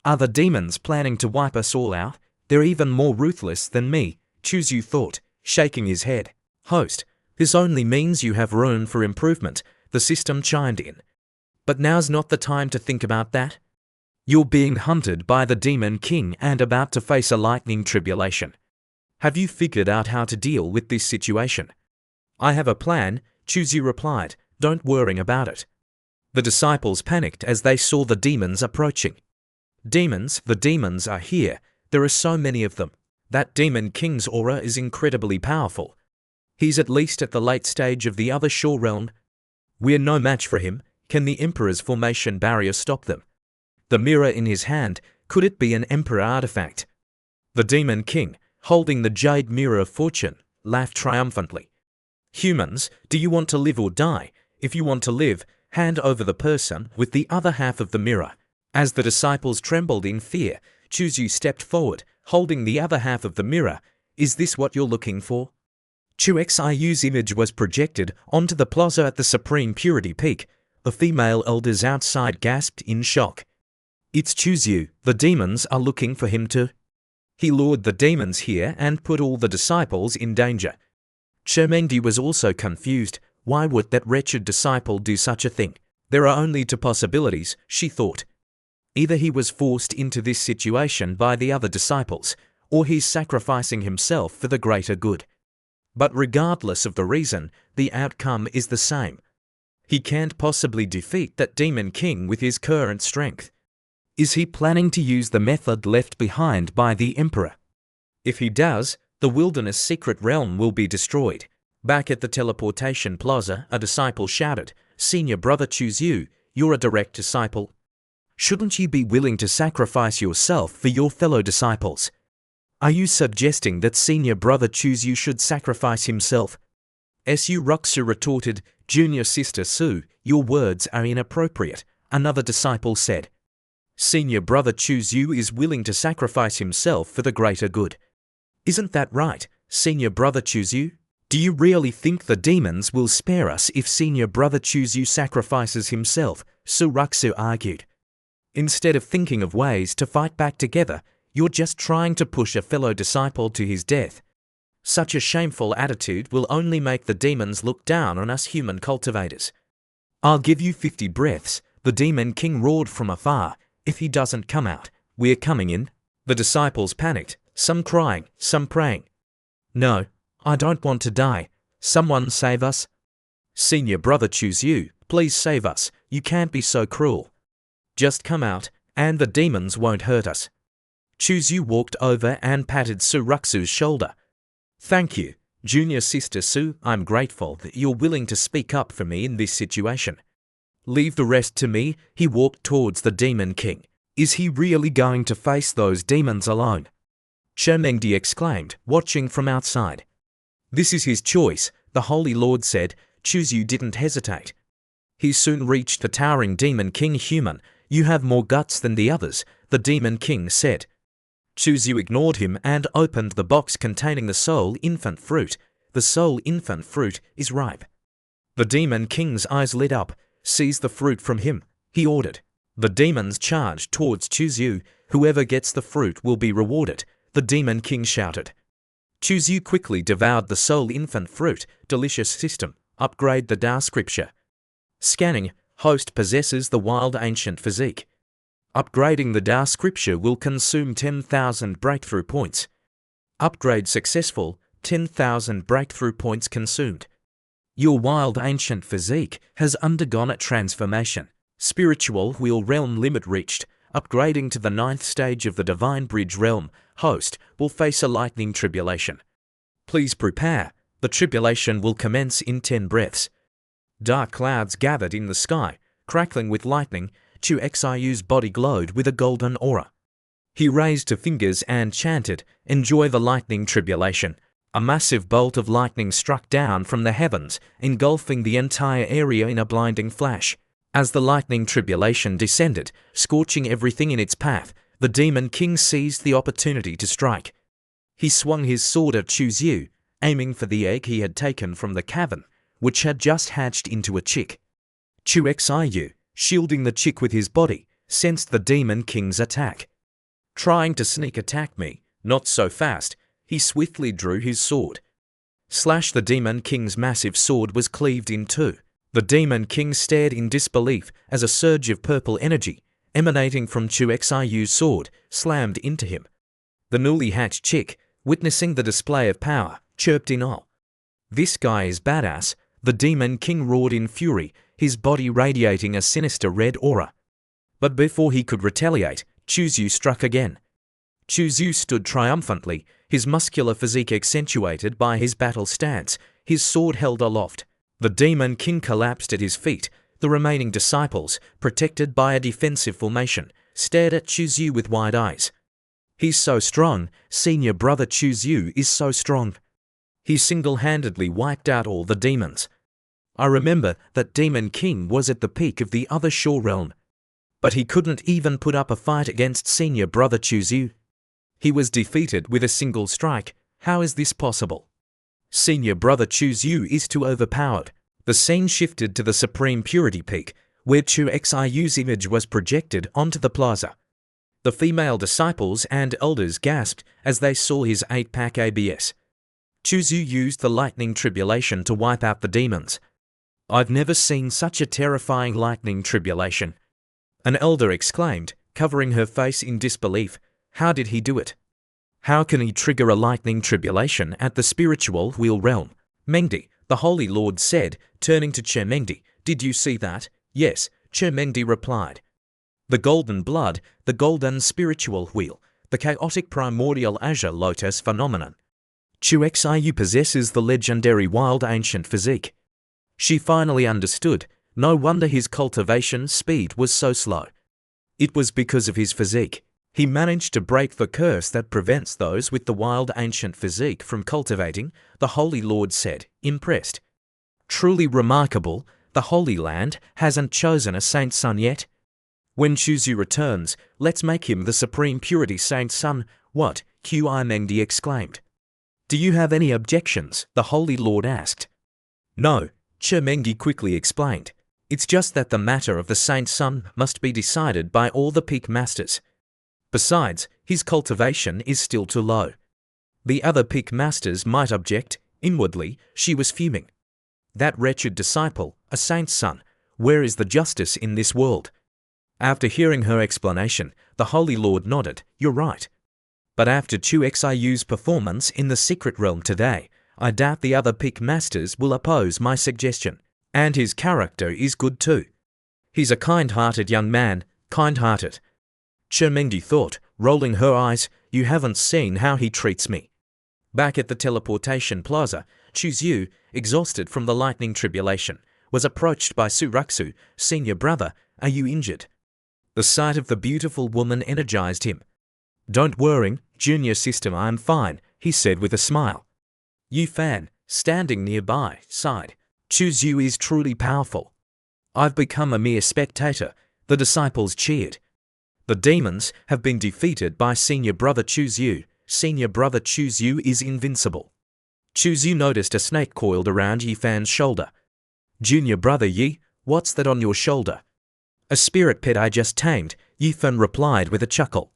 Are the demons planning to wipe us all out? They're even more ruthless than me, Chuzu thought, shaking his head. Host, this only means you have room for improvement, the system chimed in. But now's not the time to think about that. You're being hunted by the Demon King and about to face a lightning tribulation. Have you figured out how to deal with this situation? I have a plan, Chuzu replied. Don't worry about it. The disciples panicked as they saw the demons approaching. Demons, the demons are here. There are so many of them. That Demon King's aura is incredibly powerful. He's at least at the late stage of the other shore realm. We're no match for him. Can the Emperor's formation barrier stop them? The mirror in his hand, could it be an Emperor artifact? The Demon King, holding the jade mirror of fortune, laughed triumphantly. Humans, do you want to live or die? If you want to live, hand over the person with the other half of the mirror. As the disciples trembled in fear, Chuzu stepped forward, holding the other half of the mirror. Is this what you're looking for? Xiu's image was projected onto the plaza at the Supreme Purity Peak. The female elders outside gasped in shock. It's Chuzu, the demons are looking for him too. He lured the demons here and put all the disciples in danger. Chermengdi was also confused. Why would that wretched disciple do such a thing? There are only two possibilities, she thought. Either he was forced into this situation by the other disciples, or he's sacrificing himself for the greater good. But regardless of the reason, the outcome is the same. He can't possibly defeat that Demon King with his current strength. Is he planning to use the method left behind by the Emperor? If he does, the wilderness secret realm will be destroyed. Back at the teleportation plaza, a disciple shouted, Senior Brother Chuzu, you're a direct disciple. Shouldn't you be willing to sacrifice yourself for your fellow disciples? Are you suggesting that Senior Brother Chuzu should sacrifice himself? Su Ruxu retorted, Junior Sister Su, your words are inappropriate, another disciple said. Senior Brother Chuzu is willing to sacrifice himself for the greater good. Isn't that right, Senior Brother Chuzu? Do you really think the demons will spare us if Senior Brother Chuzu sacrifices himself? Su Ruxu argued. Instead of thinking of ways to fight back together, you're just trying to push a fellow disciple to his death. Such a shameful attitude will only make the demons look down on us human cultivators. I'll give you 50 breaths, the Demon King roared from afar. If he doesn't come out, we're coming in. The disciples panicked, some crying, some praying. No, I don't want to die. Someone save us. Senior Brother Chuzu, please save us. You can't be so cruel. Just come out, and the demons won't hurt us. Chuzu walked over and patted Su Ruxu's shoulder. Thank you, Junior Sister Su. I'm grateful that you're willing to speak up for me in this situation. Leave the rest to me. He walked towards the Demon King. Is he really going to face those demons alone? Chermengdi exclaimed, watching from outside. This is his choice, the Holy Lord said. Chuzu didn't hesitate. He soon reached the towering Demon King. Human, you have more guts than the others, the Demon King said. Chuzu ignored him and opened the box containing the soul infant fruit. The soul infant fruit is ripe. The Demon King's eyes lit up. Seize the fruit from him, he ordered. The demons charged towards Chuzu. Whoever gets the fruit will be rewarded, the Demon King shouted. Chuzu quickly devoured the soul infant fruit. Delicious system. Upgrade the Tao scripture. Scanning. Host possesses the wild ancient physique. Upgrading the Tao scripture will consume 10,000 breakthrough points. Upgrade successful. 10,000 breakthrough points consumed. Your wild ancient physique has undergone a transformation. Spiritual wheel realm limit reached. Upgrading to the 9th stage of the divine bridge realm. Host will face a lightning tribulation. Please prepare. The tribulation will commence in 10 breaths. Dark clouds gathered in the sky, crackling with lightning. Xiu's body glowed with a golden aura. He raised two fingers and chanted, Enjoy the lightning tribulation. A massive bolt of lightning struck down from the heavens, engulfing the entire area in a blinding flash. As the lightning tribulation descended, scorching everything in its path, the Demon King seized the opportunity to strike. He swung his sword at Chuzu, aiming for the egg he had taken from the cavern. which had just hatched into a chick. Chu Xiu, shielding the chick with his body, sensed the Demon King's attack. Trying to sneak attack me, not so fast, he swiftly drew his sword. Slash! The Demon King's massive sword was cleaved in two. The Demon King stared in disbelief as a surge of purple energy, emanating from Chu Xiu's sword, slammed into him. The newly hatched chick, witnessing the display of power, chirped in awe. "This guy is badass," the Demon King roared in fury, his body radiating a sinister red aura. But before he could retaliate, Chu Xiu struck again. Chu Xiu stood triumphantly, his muscular physique accentuated by his battle stance, his sword held aloft. The Demon King collapsed at his feet. The remaining disciples, protected by a defensive formation, stared at Chu Xiu with wide eyes. "He's so strong, senior brother Chu Xiu is so strong. He single-handedly wiped out all the demons. I remember that Demon King was at the peak of the other shore realm. But he couldn't even put up a fight against senior brother Chu Xiu. He was defeated with a single strike. How is this possible? Senior brother Chu Xiu is too overpowered." The scene shifted to the Supreme Purity Peak, where Chu Xiu's image was projected onto the plaza. The female disciples and elders gasped as they saw his 8-pack ABS. Chu Xiu used the lightning tribulation to wipe out the demons. "I've never seen such a terrifying lightning tribulation," an elder exclaimed, covering her face in disbelief. "How did he do it? How can he trigger a lightning tribulation at the spiritual wheel realm?" "Mengdi," the Holy Lord said, turning to Che Mengdi. "Did you see that?" "Yes," Che Mengdi replied. "The golden blood, the golden spiritual wheel, the chaotic primordial azure lotus phenomenon. Chu Xiu possesses the legendary wild ancient physique." She finally understood. No wonder his cultivation speed was so slow. It was because of his physique. He managed to break the curse that prevents those with the wild ancient physique from cultivating, the Holy Lord said, impressed. "Truly remarkable, the Holy Land hasn't chosen a saint son yet. When Chu Xiu returns, let's make him the Supreme Purity Saint Son." "What?" Qi Mengdi exclaimed. "Do you have any objections?" the Holy Lord asked. "No," Che Mengdi quickly explained. "It's just that the matter of the Saint Son must be decided by all the peak masters. Besides, his cultivation is still too low. The other peak masters might object." Inwardly, she was fuming. That wretched disciple, a saint's son, where is the justice in this world? After hearing her explanation, the Holy Lord nodded. "You're right. But after Chu Xiu's performance in the secret realm today, I doubt the other peak masters will oppose my suggestion. And his character is good too. He's a kind-hearted young man, kind-hearted." Che Mengdi thought, rolling her eyes. "You haven't seen how he treats me." Back at the teleportation plaza, Chu Xiu, exhausted from the lightning tribulation, was approached by Su Ruxu. "Senior brother, are you injured?" The sight of the beautiful woman energized him. "Don't worry, junior sister, I'm fine," he said with a smile. Yu Fan, standing nearby, sighed. "Chu Xiu is truly powerful. I've become a mere spectator." The disciples cheered. "The demons have been defeated by senior brother Chu Xiu. Senior brother Chu Xiu is invincible." Chu Xiu noticed a snake coiled around Yi Fan's shoulder. "Junior brother Yi, what's that on your shoulder?" "A spirit pet I just tamed," Yi Fan replied with a chuckle.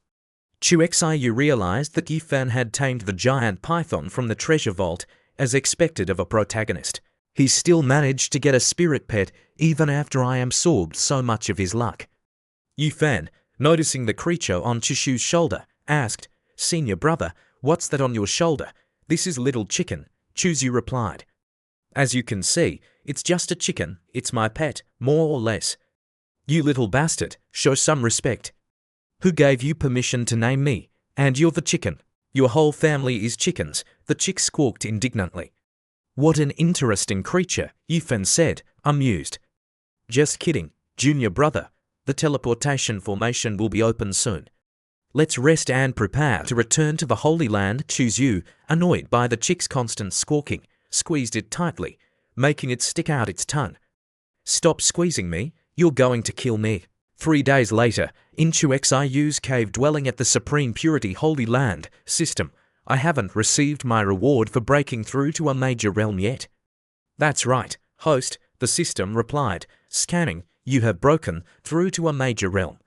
Chu Xiu realized that Yi Fan had tamed the giant python from the treasure vault, as expected of a protagonist. He still managed to get a spirit pet even after I absorbed so much of his luck. Yi Fan, noticing the creature on Chu Xiu's shoulder, asked, "Senior brother, what's that on your shoulder?" "This is little chicken," Chu Xiu replied. "As you can see, it's just a chicken. It's my pet, more or less." "You little bastard, show some respect. Who gave you permission to name me? And you're the chicken. Your whole family is chickens," the chick squawked indignantly. "What an interesting creature," Yi Fan said, amused. "Just kidding, junior brother. The teleportation formation will be open soon. Let's rest and prepare to return to the Holy Land." Chu Xiu, annoyed by the chick's constant squawking, squeezed it tightly, making it stick out its tongue. "Stop squeezing me, you're going to kill me." 3 days later, in Chu Xiu's cave dwelling at the Supreme Purity Holy Land system, "I haven't received my reward for breaking through to a major realm yet." "That's right, Host, the system replied, scanning, you have broken through to a major realm.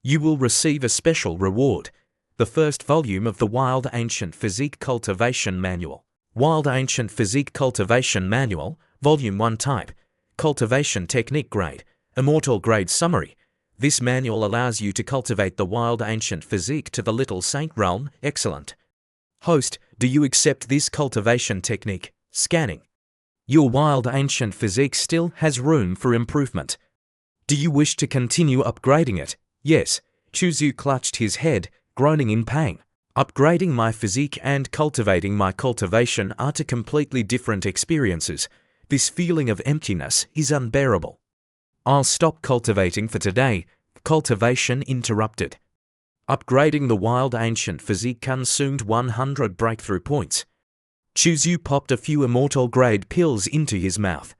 You will receive a special reward. The first volume of the Wild Ancient Physique Cultivation Manual. Wild Ancient Physique Cultivation Manual, Volume 1 Type, Cultivation Technique Grade, Immortal Grade Summary. This manual allows you to cultivate the wild ancient physique to the little saint realm. Excellent. Host, do you accept this cultivation technique? Scanning. Your wild ancient physique still has room for improvement. Do you wish to continue upgrading it? Yes. Chuzu clutched his head, groaning in pain. Upgrading my physique and cultivating my cultivation are two completely different experiences. This feeling of emptiness is unbearable. I'll stop cultivating for today. Cultivation interrupted. Upgrading the wild ancient physique consumed 100 breakthrough points. Chuzu popped a few immortal grade pills into his mouth.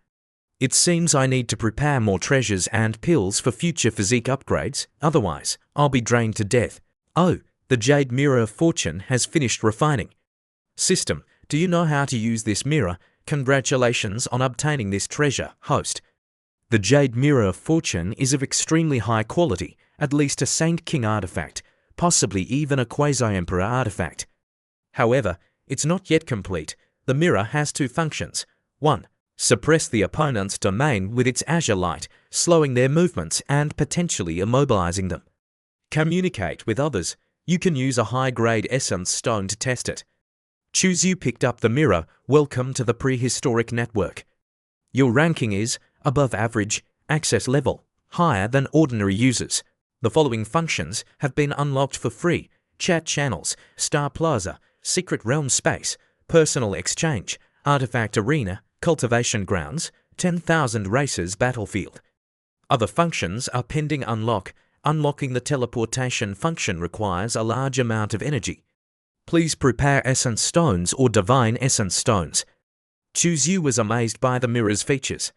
It seems I need to prepare more treasures and pills for future physique upgrades, otherwise I'll be drained to death. Oh, the Jade Mirror of Fortune has finished refining. System, do you know how to use this mirror? Congratulations on obtaining this treasure. Host. The Jade Mirror of Fortune is of extremely high quality, at least a Saint King artifact, possibly even a Quasi-Emperor artifact. However, it's not yet complete. The mirror has two functions. 1. Suppress the opponent's domain with its azure light, slowing their movements and potentially immobilizing them. Communicate with others. You can use a high-grade essence stone to test it. Chuzu picked up the mirror. Welcome to the prehistoric network. Your ranking is above average, access level, higher than ordinary users. The following functions have been unlocked for free: chat channels, Star Plaza, Secret Realm Space, Personal Exchange, Artifact Arena, Cultivation Grounds, 10,000 Races Battlefield. Other functions are pending unlock. Unlocking the teleportation function requires a large amount of energy. Please prepare essence stones or divine essence stones. Chuzu was amazed by the mirror's features.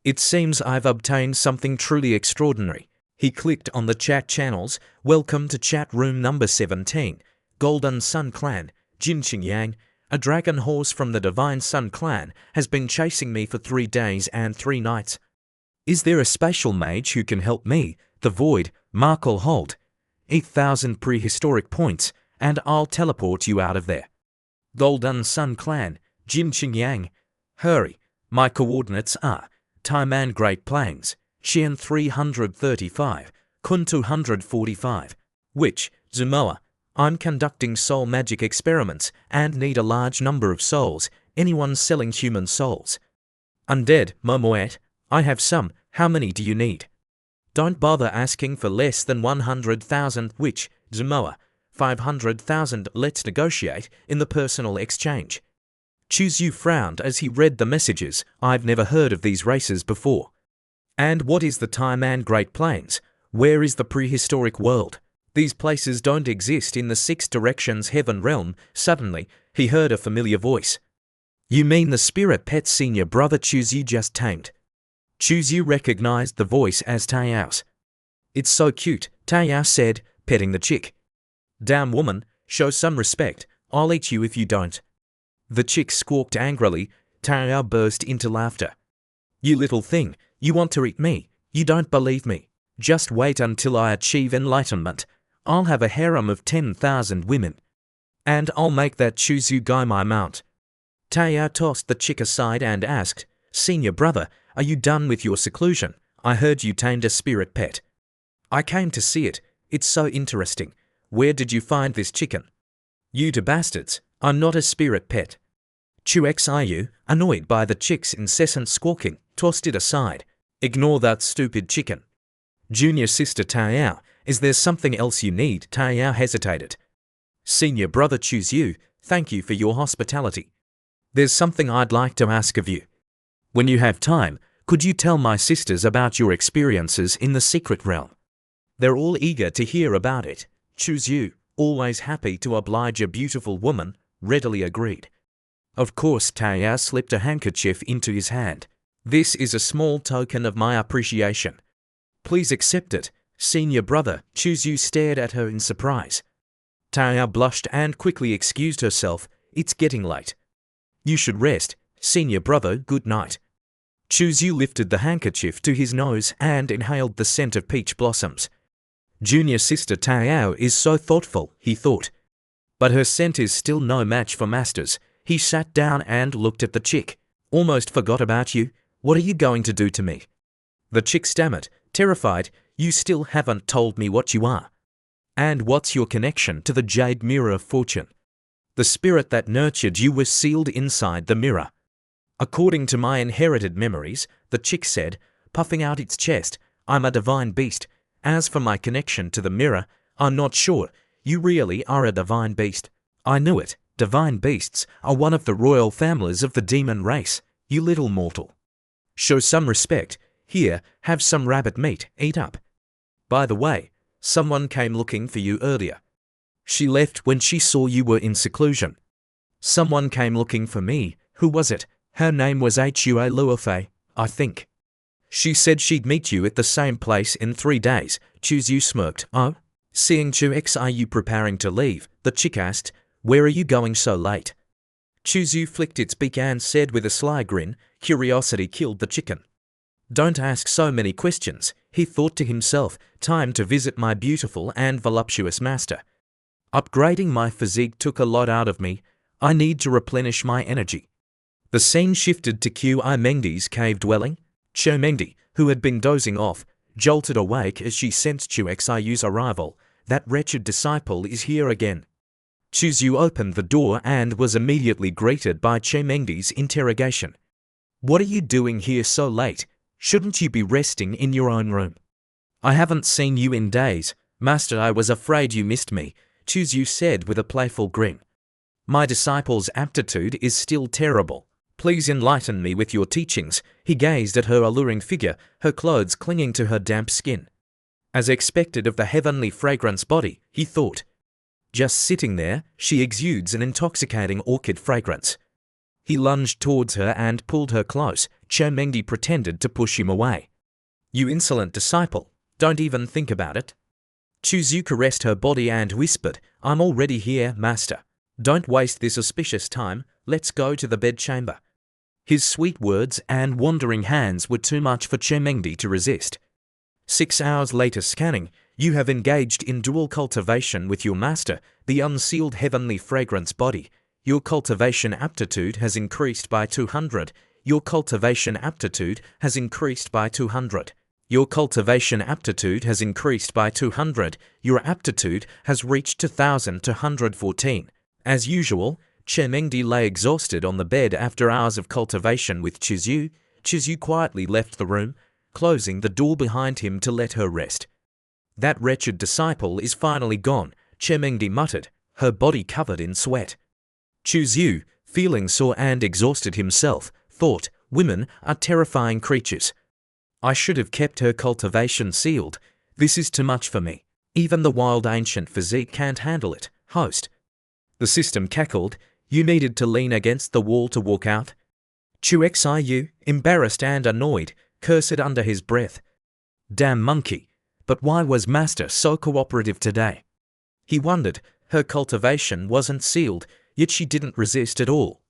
It seems I've obtained something truly extraordinary. He clicked on the chat channels. Welcome to chat room number 17. Golden Sun Clan, Jin Yang, a dragon horse from the Divine Sun Clan, has been chasing me for 3 days and 3 nights. Is there a spatial mage who can help me? The Void, Markle Hold. 8,000 prehistoric points, and I'll teleport you out of there. Golden Sun Clan, Jin Yang. Hurry, my coordinates are Taiman Great Plains, Xian 335, Kun 245, which, Zumoa. I'm conducting soul magic experiments and need a large number of souls. Anyone selling human souls? Undead, Momoet. I have some. How many do you need? Don't bother asking for less than 100,000, which, Zumoa. 500,000. Let's negotiate in the personal exchange. Chuzu frowned as he read the messages. I've never heard of these races before. And what is the Taiman Great Plains? Where is the prehistoric world? These places don't exist in the 6 directions heaven realm. Suddenly, he heard a familiar voice. You mean the spirit pet senior brother Chuzu just tamed? Chuzu recognized the voice as Tao's. It's so cute, Tao said, petting the chick. Damn woman, show some respect. I'll eat you if you don't. The chick squawked angrily. Tao burst into laughter. You little thing, you want to eat me. You don't believe me. Just wait until I achieve enlightenment. I'll have a harem of 10,000 women. And I'll make that Chuzu guy my mount. Tao tossed the chick aside and asked, Senior brother, are you done with your seclusion? I heard you tamed a spirit pet. I came to see it. It's so interesting. Where did you find this chicken? You two bastards, I'm not a spirit pet. Chu-Xiu, annoyed by the chick's incessant squawking, tossed it aside. Ignore that stupid chicken. Junior sister Tao, is there something else you need? Tao hesitated. Senior brother Chuzu, thank you for your hospitality. There's something I'd like to ask of you. When you have time, could you tell my sisters about your experiences in the secret realm? They're all eager to hear about it. Chuzu, always happy to oblige a beautiful woman, readily agreed. Of course, Tao slipped a handkerchief into his hand. This is a small token of my appreciation. Please accept it, senior brother. Chuzu stared at her in surprise. Tao blushed and quickly excused herself. It's getting late. You should rest, senior brother. Good night. Chuzu lifted the handkerchief to his nose and inhaled the scent of peach blossoms. Junior sister Tao is so thoughtful, he thought. But her scent is still no match for Master's. He sat down and looked at the chick. Almost forgot about you. What are you going to do to me? The chick stammered, terrified. You still haven't told me what you are. And what's your connection to the jade mirror of fortune? The spirit that nurtured you was sealed inside the mirror. According to my inherited memories, the chick said, puffing out its chest, I'm a divine beast. As for my connection to the mirror, I'm not sure. You really are a divine beast. I knew it. Divine beasts are one of the royal families of the demon race. You little mortal. Show some respect. Here, have some rabbit meat. Eat up. By the way, someone came looking for you earlier. She left when she saw you were in seclusion. Someone came looking for me. Who was it? Her name was Hua Luofei, I think. She said she'd meet you at the same place in 3 days. Chuzu smirked. Oh? Seeing Chu preparing to leave, the chick asked, where are you going so late? Chuzu flicked its beak and said with a sly grin, curiosity killed the chicken. Don't ask so many questions, he thought to himself, time to visit my beautiful and voluptuous master. Upgrading my physique took a lot out of me. I need to replenish my energy. The scene shifted to Mengdi's cave dwelling. Mengdi, who had been dozing off, jolted awake as she sensed Chu's arrival. That wretched disciple is here again. Chuzu opened the door and was immediately greeted by Mengdi's interrogation. What are you doing here so late? Shouldn't you be resting in your own room? I haven't seen you in days. Master, I was afraid you missed me, Chuzu said with a playful grin. My disciple's aptitude is still terrible. Please enlighten me with your teachings. He gazed at her alluring figure, her clothes clinging to her damp skin. As expected of the heavenly fragrance body, he thought. Just sitting there, she exudes an intoxicating orchid fragrance. He lunged towards her and pulled her close. Mengdi pretended to push him away. You insolent disciple, don't even think about it. Chuzu caressed her body and whispered, I'm already here, master. Don't waste this auspicious time, let's go to the bedchamber. His sweet words and wandering hands were too much for Mengdi to resist. 6 hours later scanning, you have engaged in dual cultivation with your master, the unsealed heavenly fragrance body. Your cultivation aptitude has increased by 200. Your cultivation aptitude has increased by 200. Your cultivation aptitude has increased by 200. Your aptitude has reached 2,214. As usual, Mengdi lay exhausted on the bed after hours of cultivation with Chuzu. Chuzu quietly left the room, closing the door behind him to let her rest. That wretched disciple is finally gone, Mengdi muttered, her body covered in sweat. Chuzu, feeling sore and exhausted himself, thought, women are terrifying creatures. I should have kept her cultivation sealed. This is too much for me. Even the wild ancient physique can't handle it, host. The system cackled. You needed to lean against the wall to walk out. Chu, embarrassed and annoyed, cursed under his breath. Damn monkey. But why was Master so cooperative today? He wondered. Her cultivation wasn't sealed, yet she didn't resist at all.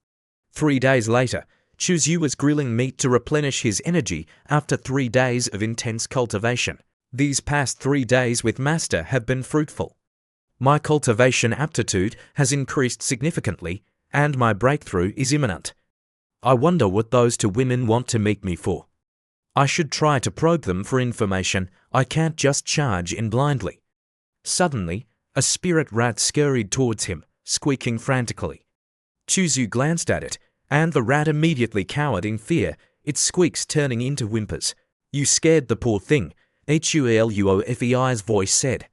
3 days later, Chuzu was grilling meat to replenish his energy after 3 days of intense cultivation. These past 3 days with Master have been fruitful. My cultivation aptitude has increased significantly, and my breakthrough is imminent. I wonder what those 2 women want to meet me for. I should try to probe them for information. I can't just charge in blindly. Suddenly, a spirit rat scurried towards him, squeaking frantically. Chuzu glanced at it, and the rat immediately cowered in fear, its squeaks turning into whimpers. You scared the poor thing, Huluofei's voice said.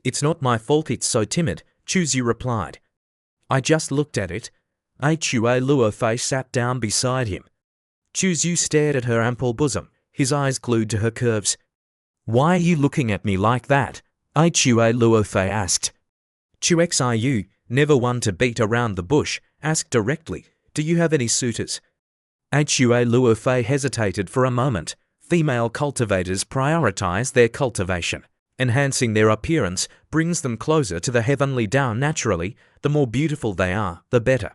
It's not my fault it's so timid, Chuzu replied. I just looked at it. Huluofei sat down beside him. Chuzu stared at her ample bosom, his eyes glued to her curves. Why are you looking at me like that? Huluofei asked. Chu, never one to beat around the bush, asked directly, do you have any suitors? Huluofei hesitated for a moment. Female cultivators prioritize their cultivation. Enhancing their appearance brings them closer to the heavenly Tao naturally. The more beautiful they are, the better.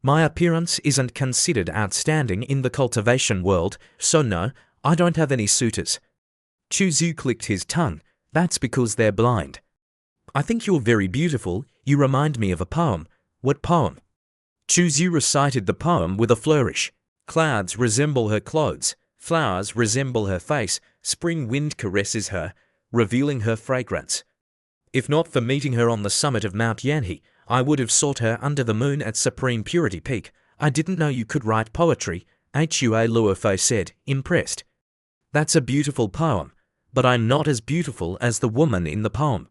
My appearance isn't considered outstanding in the cultivation world, so no, I don't have any suitors. Chuzhu clicked his tongue. That's because they're blind. I think you're very beautiful. You remind me of a poem. What poem? Chuzhu recited the poem with a flourish. Clouds resemble her clothes. Flowers resemble her face. Spring wind caresses her, revealing her fragrance. If not for meeting her on the summit of Mount Yanhe, I would have sought her under the moon at Supreme Purity Peak. I didn't know you could write poetry, Hua Luofei said, impressed. That's a beautiful poem, but I'm not as beautiful as the woman in the poem.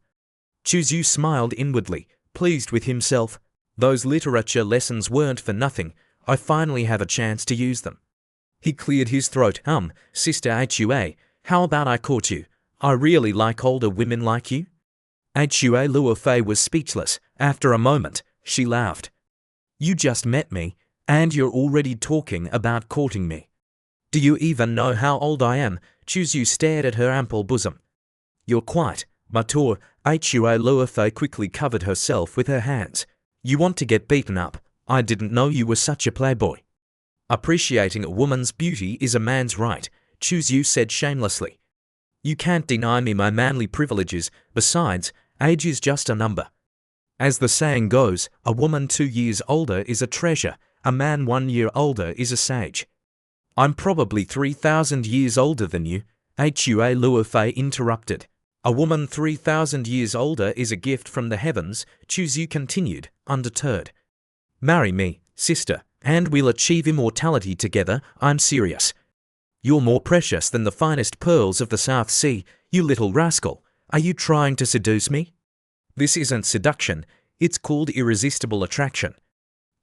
Chuzhu smiled inwardly, pleased with himself. Those literature lessons weren't for nothing. I finally have a chance to use them. He cleared his throat. Sister Hua, how about I court you? I really like older women like you. Hua Luofei was speechless. After a moment, she laughed. You just met me, and you're already talking about courting me. Do you even know how old I am? Chuzhu stared at her ample bosom. You're quite mature. Hua Luofei quickly covered herself with her hands. You want to get beaten up? I didn't know you were such a playboy. Appreciating a woman's beauty is a man's right, Chuzhu said shamelessly. You can't deny me my manly privileges. Besides, age is just a number. As the saying goes, a woman 2 years older is a treasure, a man 1 year older is a sage. I'm probably 3,000 years older than you, Hua Luofei interrupted. A woman 3,000 years older is a gift from the heavens, Chuzhu continued, undeterred. Marry me, sister, and we'll achieve immortality together. I'm serious. You're more precious than the finest pearls of the South Sea, you little rascal. Are you trying to seduce me? This isn't seduction, it's called irresistible attraction.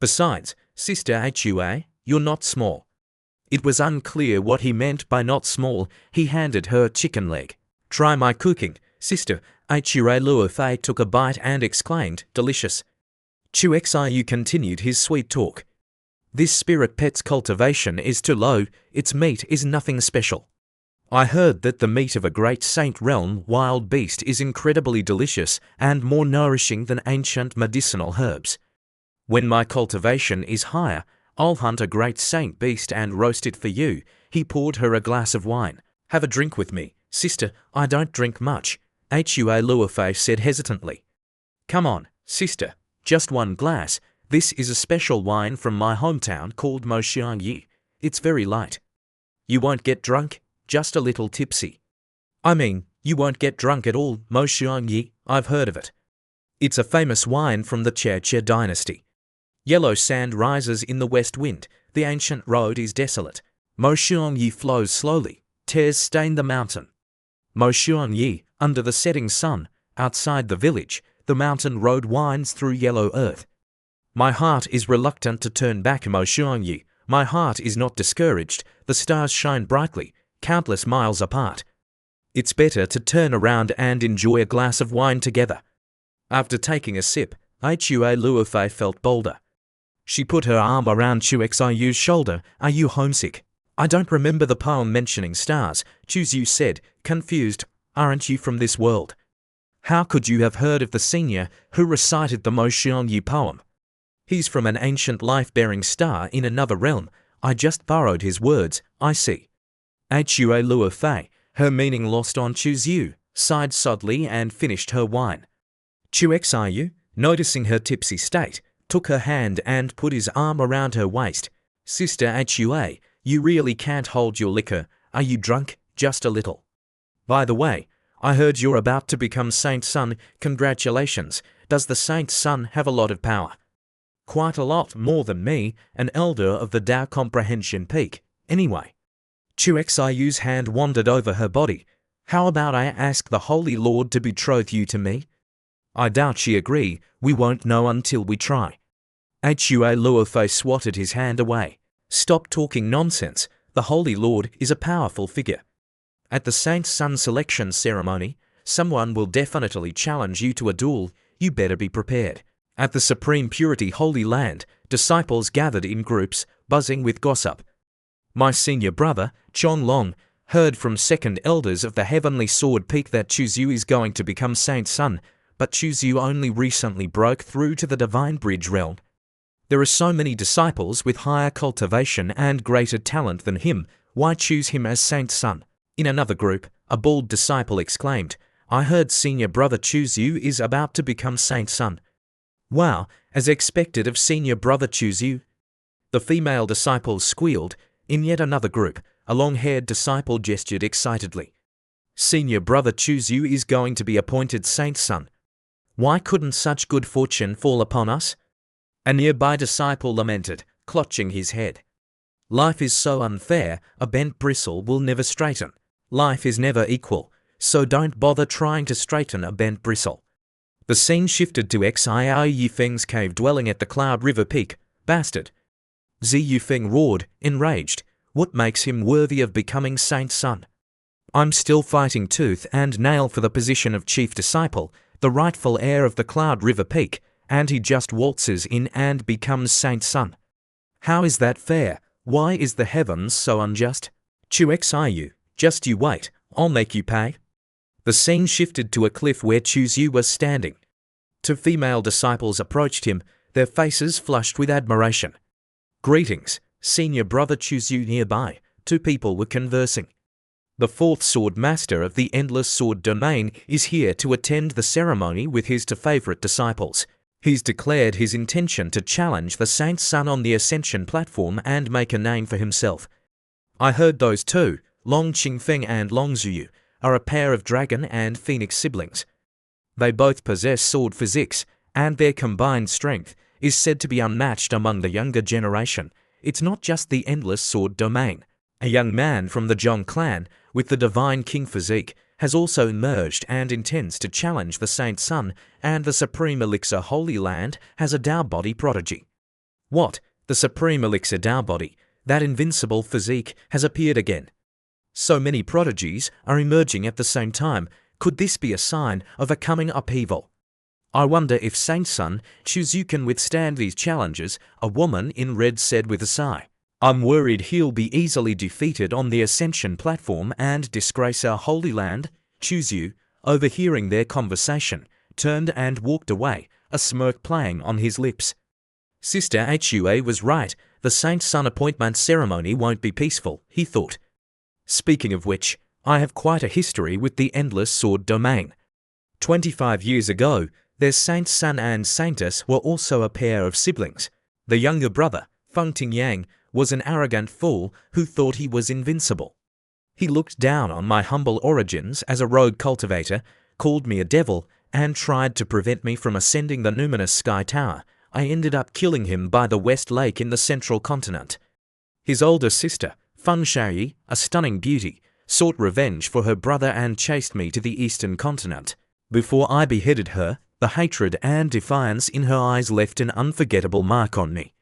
Besides, Sister Hua, you're not small. It was unclear what he meant by not small. He handed her a chicken leg. Try my cooking, Sister. Hua Luofei took a bite and exclaimed, delicious. Chuxiu continued his sweet talk. This spirit pet's cultivation is too low, its meat is nothing special. I heard that the meat of a great saint realm wild beast is incredibly delicious and more nourishing than ancient medicinal herbs. When my cultivation is higher, I'll hunt a great saint beast and roast it for you. He poured her a glass of wine. Have a drink with me, sister. I don't drink much, Hua Luofei said hesitantly. Come on, sister, just one glass. This is a special wine from my hometown called Moxiangyi. It's very light. You won't get drunk? Just a little tipsy. I mean, you won't get drunk at all, Moxiangyi. I've heard of it. It's a famous wine from the Che dynasty. Yellow sand rises in the west wind. The ancient road is desolate. Moxiangyi flows slowly. Tears stain the mountain. Moxiangyi, under the setting sun, outside the village, the mountain road winds through yellow earth. My heart is reluctant to turn back, Moxiangyi. My heart is not discouraged. The stars shine brightly, countless miles apart. It's better to turn around and enjoy a glass of wine together. After taking a sip, Hua Luofei felt bolder. She put her arm around Chuxiu's shoulder. Are you homesick? I don't remember the poem mentioning stars, Chuzhu said, confused. Aren't you from this world? How could you have heard of the senior who recited the Moxiangyi poem? He's from an ancient life-bearing star in another realm. I just borrowed his words, I see. Hua Luofei, her meaning lost on Chuzhu, sighed softly and finished her wine. Chuxiu, noticing her tipsy state, took her hand and put his arm around her waist. Sister Hua, you really can't hold your liquor. Are you drunk? Just a little. By the way, I heard you're about to become Saint Sun. Congratulations. Does the Saint Sun have a lot of power? Quite a lot more than me, an elder of the Tao Comprehension Peak. Anyway. Chuxiu's hand wandered over her body. How about I ask the Holy Lord to betroth you to me? I doubt she agree. We won't know until we try. Hua Luofei swatted his hand away. Stop talking nonsense. The Holy Lord is a powerful figure. At the Saint Sun selection ceremony, someone will definitely challenge you to a duel. You better be prepared. At the Supreme Purity Holy Land, disciples gathered in groups, buzzing with gossip. My senior brother, Chong Long, heard from second elders of the Heavenly Sword Peak that Chuzhu is going to become Saint Sun, but Chuzhu only recently broke through to the Divine Bridge realm. There are so many disciples with higher cultivation and greater talent than him. Why choose him as Saint's son? In another group, a bald disciple exclaimed, I heard senior brother Choose You is about to become Saint's son. Wow, as expected of senior brother Choose You. The female disciples squealed. In yet another group, a long-haired disciple gestured excitedly. Senior brother Choose You is going to be appointed Saint's son. Why couldn't such good fortune fall upon us? A nearby disciple lamented, clutching his head. Life is so unfair, a bent bristle will never straighten. Life is never equal, so don't bother trying to straighten a bent bristle. The scene shifted to Xiao Yifeng's cave dwelling at the Cloud River Peak. Bastard! Zi Yifeng roared, enraged. What makes him worthy of becoming Saint's son? I'm still fighting tooth and nail for the position of chief disciple, the rightful heir of the Cloud River Peak, and he just waltzes in and becomes Saint's son. How is that fair? Why is the heavens so unjust? Chu Xiu, just you wait, I'll make you pay. The scene shifted to a cliff where Chu Yu was standing. Two female disciples approached him, their faces flushed with admiration. Greetings, senior brother Chu Yu nearby. Two people were conversing. The fourth sword master of the Endless Sword Domain is here to attend the ceremony with his two favorite disciples. He's declared his intention to challenge the Saint's son on the Ascension platform and make a name for himself. I heard those two, Long Qingfeng and Long Zhuyu, are a pair of dragon and phoenix siblings. They both possess sword physiques, and their combined strength is said to be unmatched among the younger generation. It's not just the Endless Sword Domain. A young man from the Zhong clan, with the Divine King physique, has also emerged and intends to challenge the Saint's son, and the Supreme Elixir Holy Land has a Tao body prodigy. What? The Supreme Elixir Tao body, that invincible physique, has appeared again. So many prodigies are emerging at the same time. Could this be a sign of a coming upheaval? I wonder if Saint's son Choose You can withstand these challenges, a woman in red said with a sigh. I'm worried he'll be easily defeated on the Ascension platform and disgrace our Holy Land. Choose You, overhearing their conversation, turned and walked away, a smirk playing on his lips. Sister Hua was right, the Saint's son appointment ceremony won't be peaceful, he thought. Speaking of which, I have quite a history with the Endless Sword Domain. 25 years ago, their Saint's son and Saintess were also a pair of siblings. The younger brother, Feng Tingyang, was an arrogant fool who thought he was invincible. He looked down on my humble origins as a rogue cultivator, called me a devil, and tried to prevent me from ascending the numinous Sky Tower. I ended up killing him by the West Lake in the Central Continent. His older sister, Feng Shaoyi, a stunning beauty, sought revenge for her brother and chased me to the Eastern Continent. Before I beheaded her, the hatred and defiance in her eyes left an unforgettable mark on me.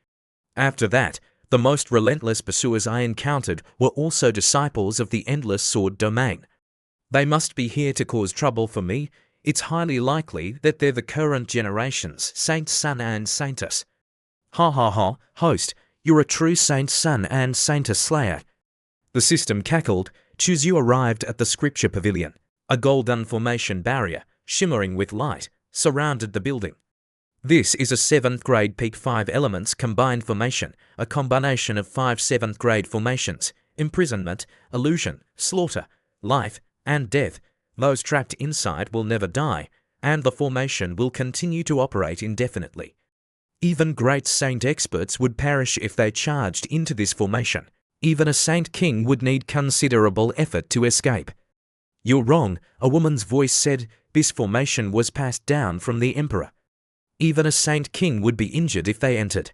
After that, the most relentless pursuers I encountered were also disciples of the Endless Sword Domain. They must be here to cause trouble for me. It's highly likely that they're the current generation's Saint's son and Saintess. Ha ha ha, host, you're a true Saint's son and Saintess slayer. The system cackled. Choose You arrived at the Scripture Pavilion. A golden formation barrier, shimmering with light, surrounded the building. This is a 7th grade peak 5 elements combined formation, a combination of 5 7th grade formations: imprisonment, illusion, slaughter, life, and death. Those trapped inside will never die, and the formation will continue to operate indefinitely. Even great saint experts would perish if they charged into this formation. Even a saint king would need considerable effort to escape. You're wrong, a woman's voice said. This formation was passed down from the emperor. Even a saint king would be injured if they entered.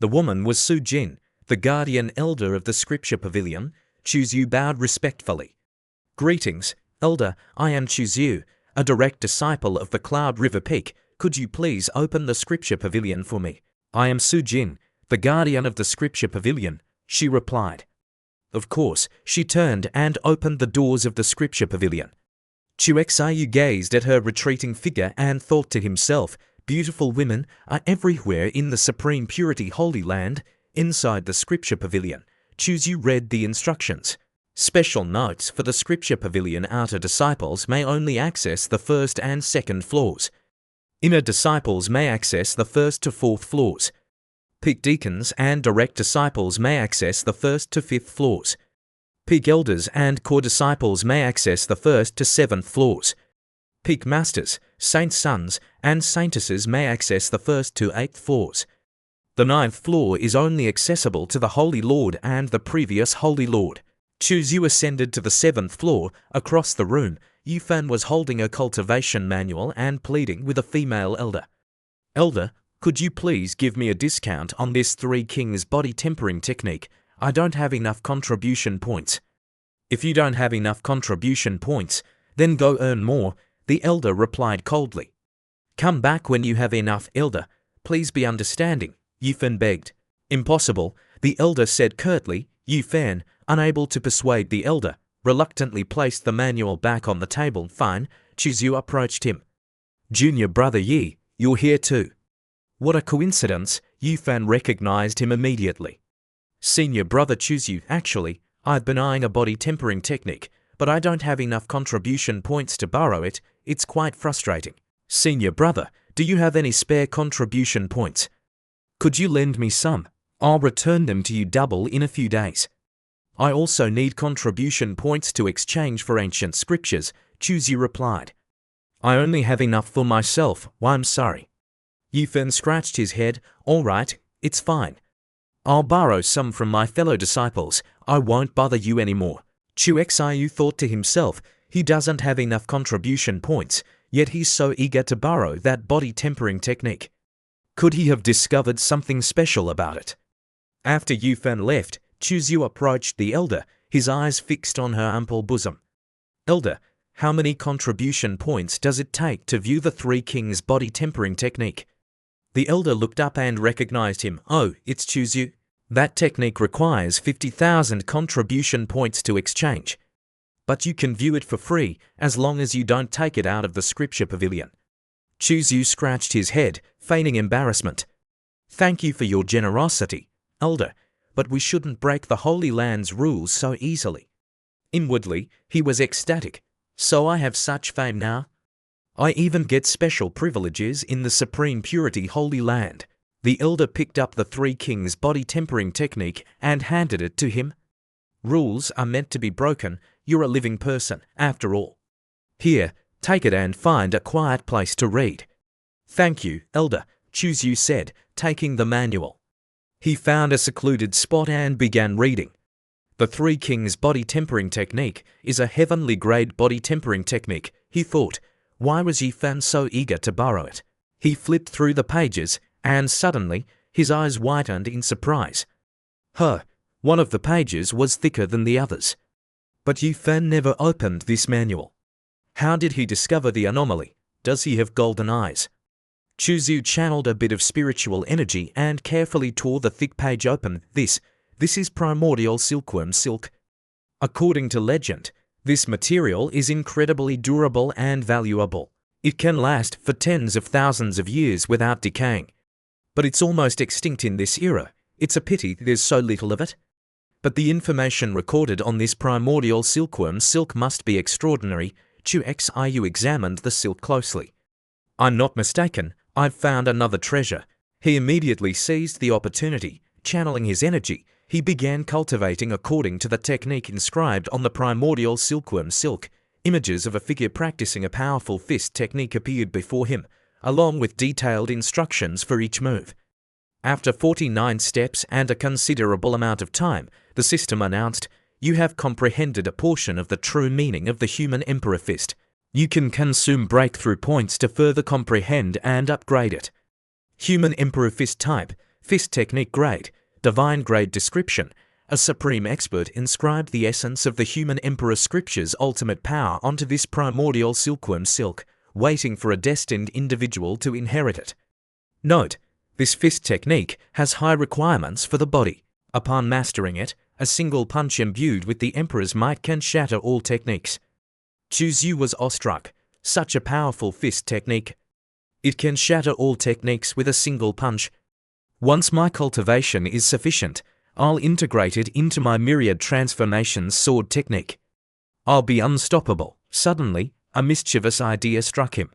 The woman was Su Jin, the guardian elder of the Scripture Pavilion. Choose You bowed respectfully. Greetings, elder, I am Choose You, a direct disciple of the Cloud River Peak. Could you please open the Scripture Pavilion for me? I am Su Jin, the guardian of the Scripture Pavilion, she replied. Of course, she turned and opened the doors of the Scripture Pavilion. Chu Xiu gazed at her retreating figure and thought to himself, beautiful women are everywhere in the Supreme Purity Holy Land. Inside the Scripture Pavilion, Choose You read the instructions. Special notes for the Scripture Pavilion: outer disciples may only access the 1st and 2nd floors. Inner disciples may access the 1st to 4th floors. Peak deacons and direct disciples may access the 1st to 5th floors. Peak elders and core disciples may access the 1st to 7th floors. Peak masters, saints' sons, and saintesses may access the 1st to 8th floors. The 9th floor is only accessible to the Holy Lord and the previous Holy Lord. Chuzyu ascended to the 7th floor. Across the room, Yufan was holding a cultivation manual and pleading with a female elder. "Elder, could you please give me a discount on this Three Kings body tempering technique? I don't have enough contribution points." "If you don't have enough contribution points, then go earn more," the elder replied coldly. "Come back when you have enough, elder. Please be understanding," Yufan begged. "Impossible," the elder said curtly. Yufan, unable to persuade the elder, reluctantly placed the manual back on the table. "Fine." Chuzyu approached him. "Junior brother Yi, you're here too." What a coincidence, Yufan recognized him immediately. "Senior brother Chuzyu, actually, I've been eyeing a body tempering technique, but I don't have enough contribution points to borrow it. It's quite frustrating." "Senior brother, do you have any spare contribution points? Could you lend me some? I'll return them to you double in a few days." "I also need contribution points to exchange for ancient scriptures," Chuzyu replied. "I only have enough for myself. Well, I'm sorry." Yufan scratched his head. "All right, it's fine. I'll borrow some from my fellow disciples. I won't bother you anymore." Xiu thought to himself, he doesn't have enough contribution points, yet he's so eager to borrow that body tempering technique. Could he have discovered something special about it? After Yufan left, Chuzyu approached the elder, his eyes fixed on her ample bosom. "Elder, how many contribution points does it take to view the Three Kings body tempering technique?" The elder looked up and recognized him. "Oh, it's Chuzyu. That technique requires 50,000 contribution points to exchange. But you can view it for free as long as you don't take it out of the scripture pavilion." Chuzyu scratched his head, feigning embarrassment. "Thank you for your generosity, elder, but we shouldn't break the Holy Land's rules so easily." Inwardly, he was ecstatic. "So I have such fame now? I even get special privileges in the Supreme Purity Holy Land." The elder picked up the Three Kings body tempering technique and handed it to him. "Rules are meant to be broken. You're a living person, after all. Here, take it and find a quiet place to read." "Thank you, elder," Chuzyu said, taking the manual. He found a secluded spot and began reading. The Three Kings body tempering technique is a heavenly grade body tempering technique, he thought. Why was Yifan so eager to borrow it? He flipped through the pages, and suddenly, his eyes widened in surprise. One of the pages was thicker than the others. But Yifan never opened this manual. How did he discover the anomaly? Does he have golden eyes? Chuzyu channeled a bit of spiritual energy and carefully tore the thick page open. This is primordial silkworm silk. According to legend, this material is incredibly durable and valuable. It can last for tens of thousands of years without decaying. But it's almost extinct in this era. It's a pity there's so little of it. But the information recorded on this primordial silkworm silk must be extraordinary. Xiu examined the silk closely. "I'm not mistaken. I've found another treasure." He immediately seized the opportunity. Channeling his energy, he began cultivating according to the technique inscribed on the primordial silkworm silk. Images of a figure practicing a powerful fist technique appeared before him, along with detailed instructions for each move. After 49 steps and a considerable amount of time, the system announced, "You have comprehended a portion of the true meaning of the human emperor fist. You can consume breakthrough points to further comprehend and upgrade it." Human emperor fist type, fist technique grade, divine grade description. A supreme expert inscribed the essence of the human emperor scripture's ultimate power onto this primordial silkworm silk, waiting for a destined individual to inherit it. Note: this fist technique has high requirements for the body. Upon mastering it, a single punch imbued with the emperor's might can shatter all techniques. Chuzyu was awestruck. Such a powerful fist technique. It can shatter all techniques with a single punch. Once my cultivation is sufficient, I'll integrate it into my myriad transformations sword technique. I'll be unstoppable. Suddenly, a mischievous idea struck him.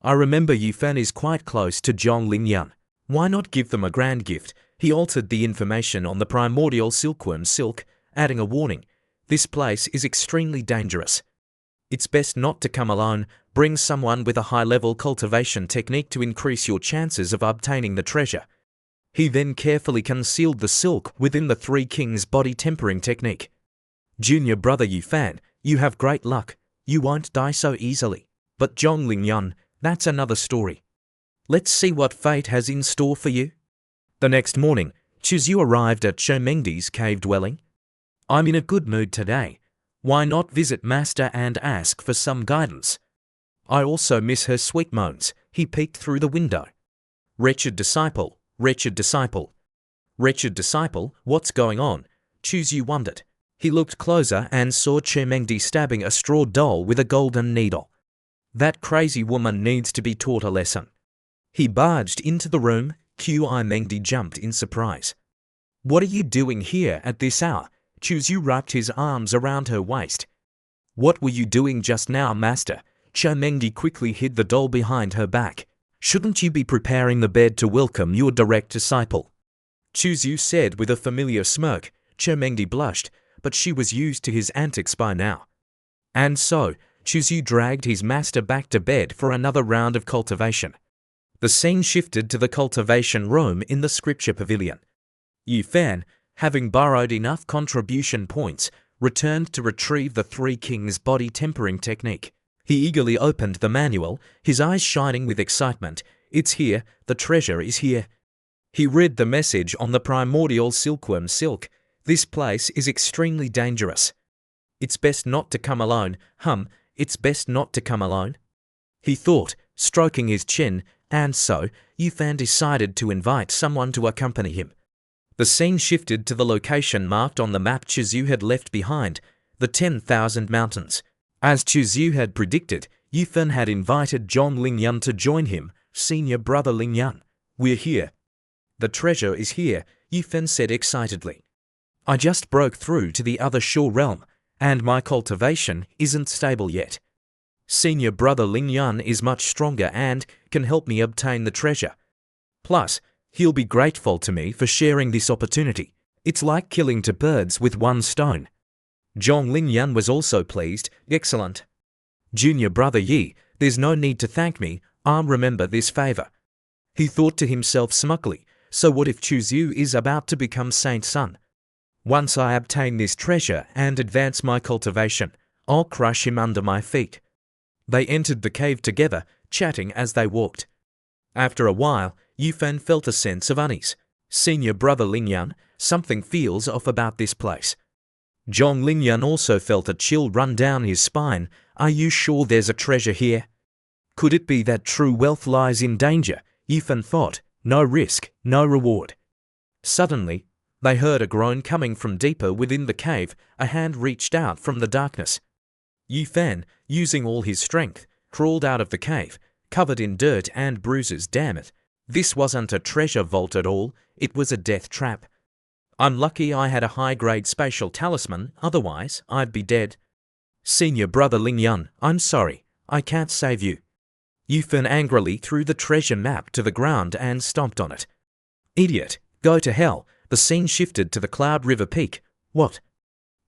I remember Yufan is quite close to Zhong Linyan. Why not give them a grand gift? He altered the information on the primordial silkworm silk, adding a warning. This place is extremely dangerous. It's best not to come alone. Bring someone with a high-level cultivation technique to increase your chances of obtaining the treasure. He then carefully concealed the silk within the Three Kings body tempering technique. Junior brother Yufan, you have great luck. You won't die so easily. But Zhonglin, that's another story. Let's see what fate has in store for you. The next morning, Chuzhu arrived at Shomengdi's cave dwelling. I'm in a good mood today. Why not visit Master and ask for some guidance? I also miss her sweet moans. He peeked through the window. Wretched disciple, wretched disciple. Wretched disciple, what's going on? Chuzhu wondered. He looked closer and saw Shomengdi stabbing a straw doll with a golden needle. That crazy woman needs to be taught a lesson. He barged into the room. Mengdi jumped in surprise. What are you doing here at this hour? Chuzhu wrapped his arms around her waist. What were you doing just now, master? Mengdi quickly hid the doll behind her back. Shouldn't you be preparing the bed to welcome your direct disciple? Chuzhu said with a familiar smirk. Mengdi blushed, but she was used to his antics by now. And so, Chuzhu dragged his master back to bed for another round of cultivation. The scene shifted to the cultivation room in the scripture pavilion. Yufan, having borrowed enough contribution points, returned to retrieve the Three Kings body tempering technique. He eagerly opened the manual, his eyes shining with excitement. It's here, the treasure is here. He read the message on the primordial silkworm silk. This place is extremely dangerous. It's best not to come alone. It's best not to come alone. He thought, stroking his chin, and so, Yufan decided to invite someone to accompany him. The scene shifted to the location marked on the map Chuzhu had left behind, the 10,000 mountains. As Chuzhu had predicted, Yufan had invited Zhonglin to join him. Senior brother Lin, we're here. The treasure is here, Yufan said excitedly. I just broke through to the other shore realm, and my cultivation isn't stable yet. Senior brother Lin is much stronger and can help me obtain the treasure. Plus, he'll be grateful to me for sharing this opportunity. It's like killing two birds with one stone. Zhonglin was also pleased. Excellent. Junior brother Yi, there's no need to thank me. I'll remember this favor. He thought to himself smugly, so what if Chuzhu is about to become Saint Sun? Once I obtain this treasure and advance my cultivation, I'll crush him under my feet. They entered the cave together, chatting as they walked. After a while, Yufan felt a sense of unease. Senior brother Lin, something feels off about this place. Zhonglin also felt a chill run down his spine. Are you sure there's a treasure here? Could it be that true wealth lies in danger? Yufan thought. No risk, no reward. Suddenly, they heard a groan coming from deeper within the cave. A hand reached out from the darkness. Yufan, using all his strength, crawled out of the cave, covered in dirt and bruises. Damn it. This wasn't a treasure vault at all, it was a death trap. I'm lucky I had a high-grade spatial talisman, otherwise I'd be dead. Senior brother Lin, I'm sorry, I can't save you. Yufan angrily threw the treasure map to the ground and stomped on it. Idiot, go to hell. The scene shifted to the Cloud River Peak. What?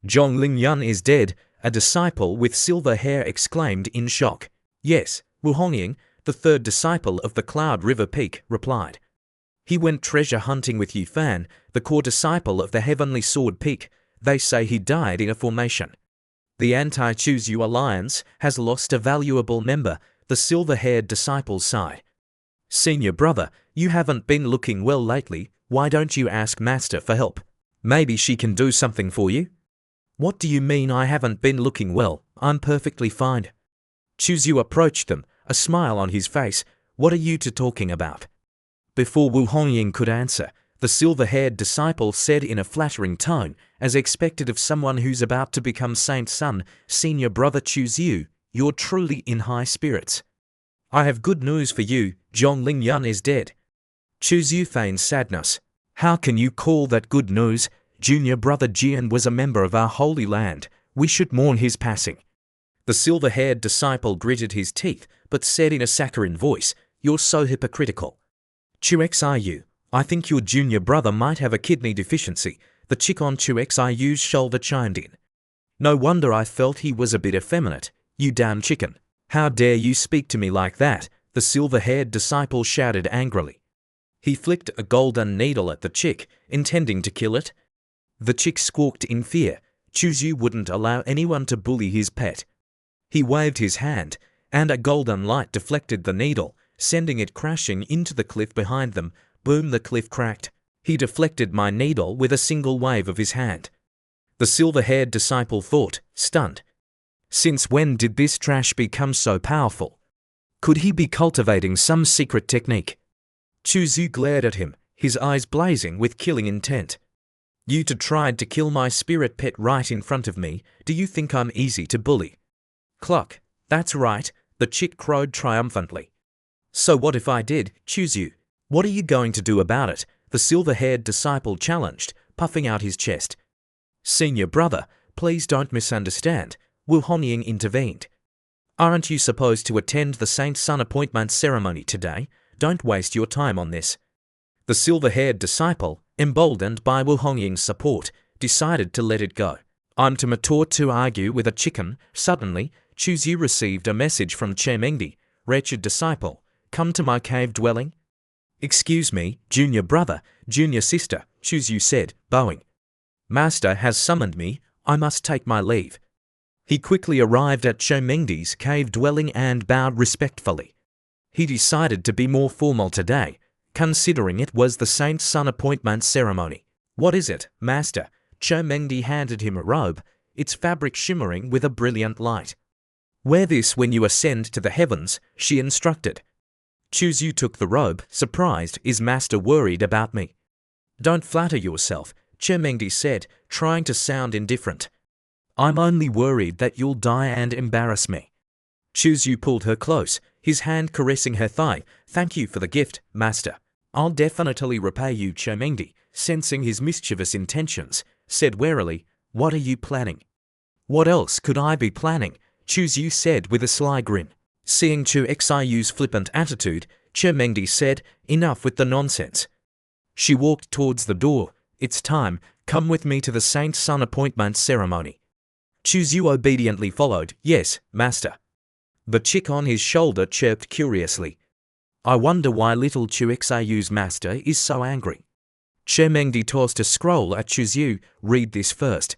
Zhonglin is dead, a disciple with silver hair exclaimed in shock. Yes, Wu Hongying, the third disciple of the Cloud River Peak, replied. He went treasure hunting with Yufan, the core disciple of the Heavenly Sword Peak. They say he died in a formation. The Anti-Chuzhu Alliance has lost a valuable member, the silver-haired disciple sighed. Senior brother, you haven't been looking well lately. Why don't you ask Master for help? Maybe she can do something for you? What do you mean I haven't been looking well? I'm perfectly fine. Chuzhu approached them, a smile on his face. What are you two talking about? Before Wu Hongying could answer, the silver-haired disciple said in a flattering tone, as expected of someone who's about to become Saint Sun, Senior brother Chuzhu, you're truly in high spirits. I have good news for you, Zhonglin is dead. Chuzhu feigned sadness. How can you call that good news? Junior brother Jian was a member of our holy land. We should mourn his passing. The silver-haired disciple gritted his teeth, but said in a saccharine voice, You're so hypocritical. Chuxiu, I think your junior brother might have a kidney deficiency, the chick on Chu Xiu's shoulder chimed in. No wonder I felt he was a bit effeminate, you damn chicken. How dare you speak to me like that, the silver-haired disciple shouted angrily. He flicked a golden needle at the chick, intending to kill it. The chick squawked in fear. Chu wouldn't allow anyone to bully his pet. He waved his hand, and a golden light deflected the needle, sending it crashing into the cliff behind them. Boom, the cliff cracked. He deflected my needle with a single wave of his hand. The silver-haired disciple thought, stunned. Since when did this trash become so powerful? Could he be cultivating some secret technique? Chu glared at him, his eyes blazing with killing intent. You two tried to kill my spirit pet right in front of me. Do you think I'm easy to bully? Cluck. That's right, the chick crowed triumphantly. So what if I did, Chu? What are you going to do about it? The silver-haired disciple challenged, puffing out his chest. Senior brother, please don't misunderstand, Wu Hongying intervened. Aren't you supposed to attend the Saint Sun appointment ceremony today? Don't waste your time on this. The silver-haired disciple, emboldened by Wu Hongying's support, decided to let it go. I'm too mature to argue with a chicken. Suddenly, Chu received a message from Chemengdi. Wretched disciple, come to my cave dwelling. Excuse me, junior brother, junior sister, Chu said, bowing. Master has summoned me, I must take my leave. He quickly arrived at Chemengdi's cave dwelling and bowed respectfully. He decided to be more formal today, considering it was the Saint Sun appointment ceremony. What is it, master? Chemengdi handed him a robe, its fabric shimmering with a brilliant light. Wear this when you ascend to the heavens, she instructed. Chu took the robe, surprised. Is master worried about me? Don't flatter yourself, Chemengdi said, trying to sound indifferent. I'm only worried that you'll die and embarrass me. Chu pulled her close, his hand caressing her thigh. Thank you for the gift, master. I'll definitely repay you, Chemengdi, sensing his mischievous intentions, said warily. What are you planning? What else could I be planning? Chu said with a sly grin. Seeing Chu Xiu's flippant attitude, Chemengdi said, enough with the nonsense. She walked towards the door. It's time, come with me to the Saint Sun appointment ceremony. Chu obediently followed. Yes, master. The chick on his shoulder chirped curiously. I wonder why little Chu Xiu's master is so angry. Chemengdi tossed a scroll at Chu. Read this first.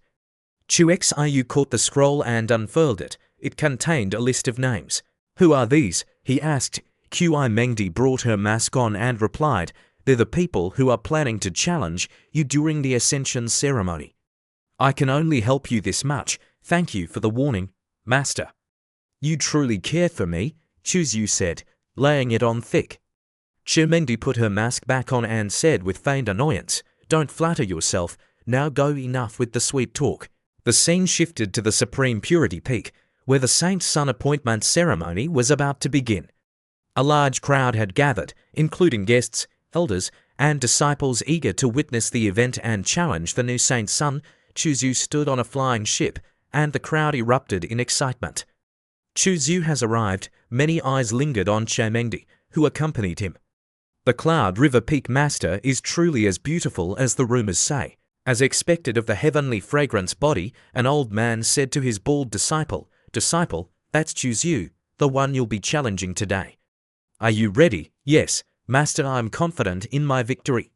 Chu Xiu caught the scroll and unfurled it. It contained a list of names. Who are these? He asked. Mengdi brought her mask on and replied, they're the people who are planning to challenge you during the ascension ceremony. I can only help you this much. Thank you for the warning, master. You truly care for me, Chu said, laying it on thick. Chemengdi put her mask back on and said with feigned annoyance, don't flatter yourself, now go, enough with the sweet talk. The scene shifted to the Supreme Purity Peak, where the Saint Sun appointment ceremony was about to begin. A large crowd had gathered, including guests, elders, and disciples eager to witness the event and challenge the new Saint Sun. Chu stood on a flying ship, and the crowd erupted in excitement. Chu has arrived. Many eyes lingered on Chemengdi, who accompanied him. The Cloud River Peak Master is truly as beautiful as the rumors say. As expected of the heavenly fragrance body, an old man said to his bald disciple, Disciple, that's Chu, the one you'll be challenging today. Are you ready? Yes, master, I am confident in my victory.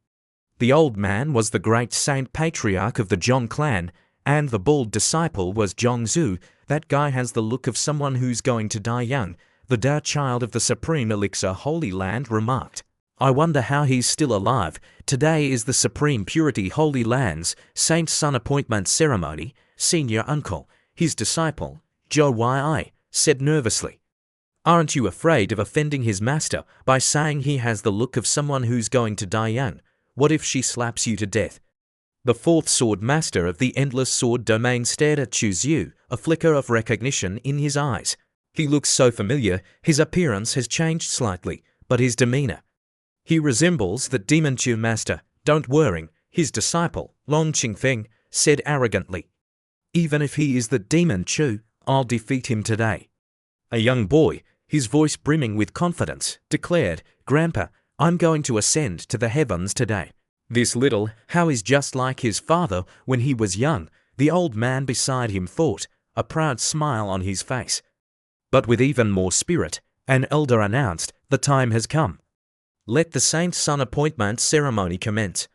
The old man was the great saint patriarch of the Zhong clan, and the bald disciple was Zhongzhu. That guy has the look of someone who's going to die young, the Tao child of the Supreme Elixir Holy Land remarked. I wonder how he's still alive. Today is the Supreme Purity Holy Land's Saint Sun appointment ceremony. Senior uncle, his disciple, Zhou Yi, said nervously. Aren't you afraid of offending his master by saying he has the look of someone who's going to die young? What if she slaps you to death? The fourth sword master of the Endless Sword Domain stared at Chu, a flicker of recognition in his eyes. He looks so familiar. His appearance has changed slightly, but his demeanor. He resembles the Demon Chu master. Don't worry, his disciple, Long Qingfeng, said arrogantly. Even if he is the Demon Chu, I'll defeat him today. A young boy, his voice brimming with confidence, declared, Grandpa, I'm going to ascend to the heavens today. This little Hao is just like his father when he was young, the old man beside him thought, a proud smile on his face. But with even more spirit, an elder announced, the time has come. Let the Saint Son appointment ceremony commence.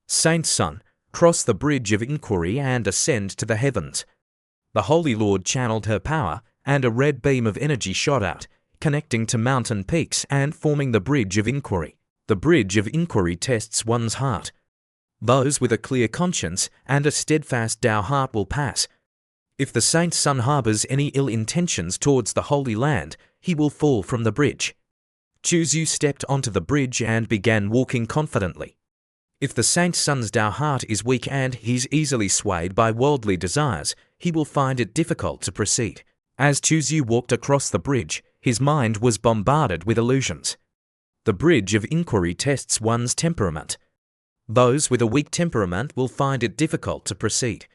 Saint Son, cross the bridge of inquiry and ascend to the heavens. The Holy Lord channeled her power, and a red beam of energy shot out, connecting to mountain peaks and forming the bridge of inquiry. The bridge of inquiry tests one's heart. Those with a clear conscience and a steadfast Tao heart will pass. If the Saint Son harbors any ill intentions towards the Holy Land, he will fall from the bridge. Chuzyu stepped onto the bridge and began walking confidently. If the Saint Son's Tao heart is weak and he's easily swayed by worldly desires, he will find it difficult to proceed. As Chuzyu walked across the bridge, his mind was bombarded with illusions. The bridge of inquiry tests one's temperament. Those with a weak temperament will find it difficult to proceed.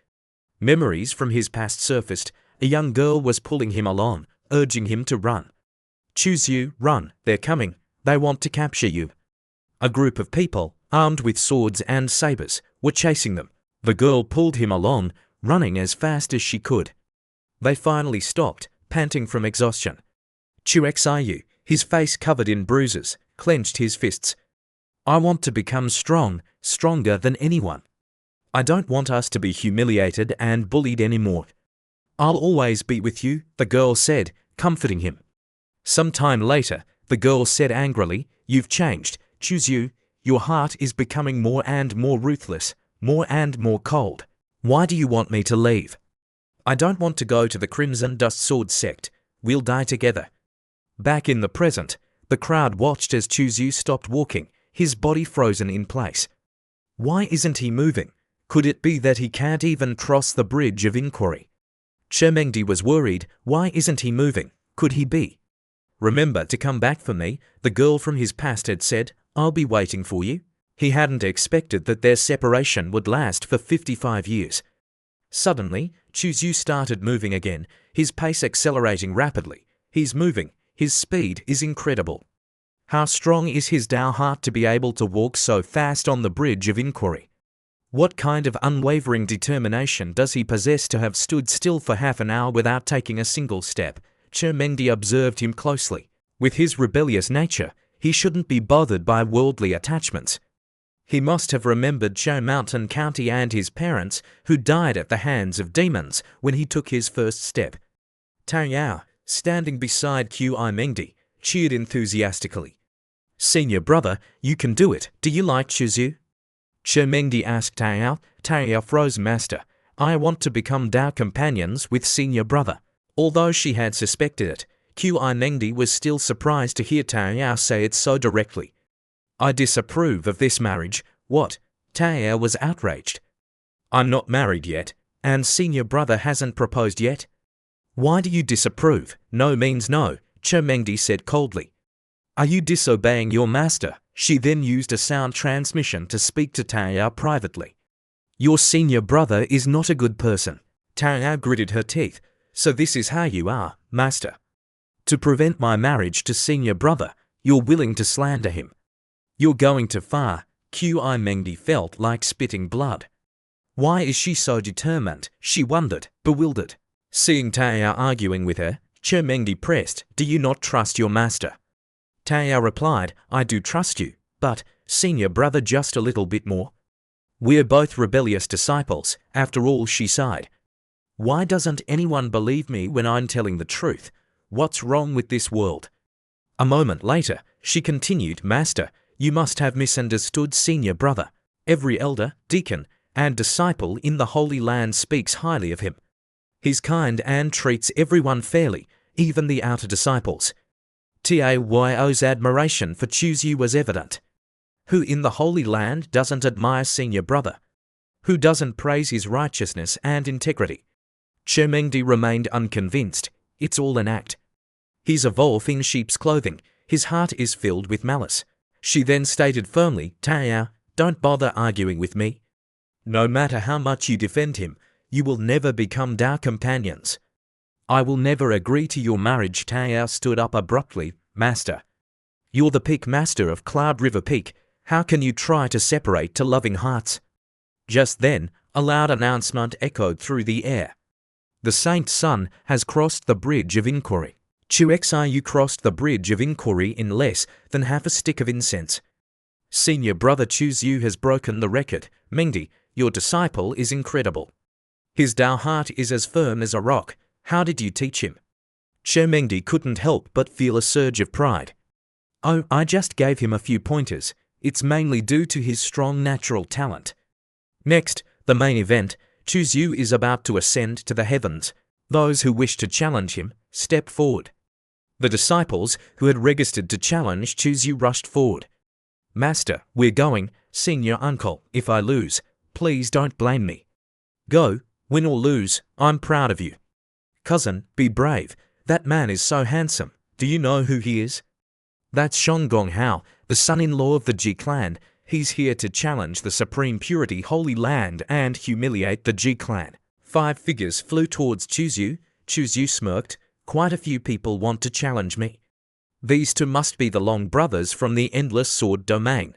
Memories from his past surfaced. A young girl was pulling him along, urging him to run. Chuzyu, run, they're coming, they want to capture you. A group of people, armed with swords and sabers, were chasing them. The girl pulled him along, running as fast as she could. They finally stopped, panting from exhaustion. Chuxiu, his face covered in bruises, clenched his fists. I want to become strong, stronger than anyone. I don't want us to be humiliated and bullied anymore. I'll always be with you, the girl said, comforting him. Some time later, the girl said angrily, You've changed, Chuzyu. Your heart is becoming more and more ruthless, more and more cold. Why do you want me to leave? I don't want to go to the Crimson Dust Sword sect. We'll die together. Back in the present, the crowd watched as Chuzyu stopped walking, his body frozen in place. Why isn't he moving? Could it be that he can't even cross the bridge of inquiry? Chermengdi was worried. Why isn't he moving? Could he be? Remember to come back for me, the girl from his past had said. I'll be waiting for you. He hadn't expected that their separation would last for 55 years. Suddenly, Chuzyu started moving again, his pace accelerating rapidly. He's moving. His speed is incredible. How strong is his Tao heart to be able to walk so fast on the bridge of inquiry? What kind of unwavering determination does he possess to have stood still for half an hour without taking a single step? Chermengdi observed him closely. With his rebellious nature, he shouldn't be bothered by worldly attachments. He must have remembered Chou Mountain County and his parents, who died at the hands of demons when he took his first step. Tao Yao, standing beside Mengdi, cheered enthusiastically. Senior brother, you can do it. Do you like Chuzyu? Chermengdi asked Tao Yao. Tao Yao froze. Master, I want to become Tao companions with senior brother. Although she had suspected it, Mengdi was still surprised to hear Tao Yao say it so directly. I disapprove of this marriage. What? Tao Yao was outraged. I'm not married yet, and senior brother hasn't proposed yet. Why do you disapprove? No means no, Chermengdi said coldly. Are you disobeying your master? She then used a sound transmission to speak to Tao Yao privately. Your senior brother is not a good person. Tao Yao gritted her teeth. So this is how you are, master. To prevent my marriage to senior brother, you're willing to slander him. You're going too far. Mengdi felt like spitting blood. Why is she so determined? She wondered, bewildered. Seeing Tao Yao arguing with her, Chermengdi pressed, Do you not trust your master? Tao Yao replied, I do trust you, but, senior brother, just a little bit more. We're both rebellious disciples, after all, she sighed. Why doesn't anyone believe me when I'm telling the truth? What's wrong with this world? A moment later, she continued, Master, you must have misunderstood senior brother. Every elder, deacon, and disciple in the Holy Land speaks highly of him. He's kind and treats everyone fairly, even the outer disciples. Tao's admiration for Chuzyu was evident. Who in the Holy Land doesn't admire senior brother? Who doesn't praise his righteousness and integrity? Chermengdi remained unconvinced. It's all an act. He's a wolf in sheep's clothing. His heart is filled with malice. She then stated firmly, Tao Yao, don't bother arguing with me. No matter how much you defend him, you will never become Tao companions. I will never agree to your marriage. Tao Yao stood up abruptly. Master. You're the peak master of Cloud River Peak. How can you try to separate two loving hearts? Just then, a loud announcement echoed through the air. The Saint Sun has crossed the bridge of inquiry. You crossed the bridge of inquiry in less than half a stick of incense. Senior brother Yu has broken the record. Mengdi, your disciple is incredible. His Tao heart is as firm as a rock. How did you teach him? Mengdi couldn't help but feel a surge of pride. Oh, I just gave him a few pointers. It's mainly due to his strong natural talent. Next, the main event. Yu is about to ascend to the heavens. Those who wish to challenge him, step forward. The disciples who had registered to challenge Yu rushed forward. Master, we're going. Senior uncle, if I lose, please don't blame me. Go, win or lose, I'm proud of you. Cousin, be brave. That man is so handsome. Do you know who he is? That's Shongong Hao, the son-in-law of the Ji clan. He's here to challenge the Supreme Purity Holy Land and humiliate the Ji clan. 5 figures flew towards Yu. Yu smirked. Quite a few people want to challenge me. These two must be the Long brothers from the Endless Sword domain.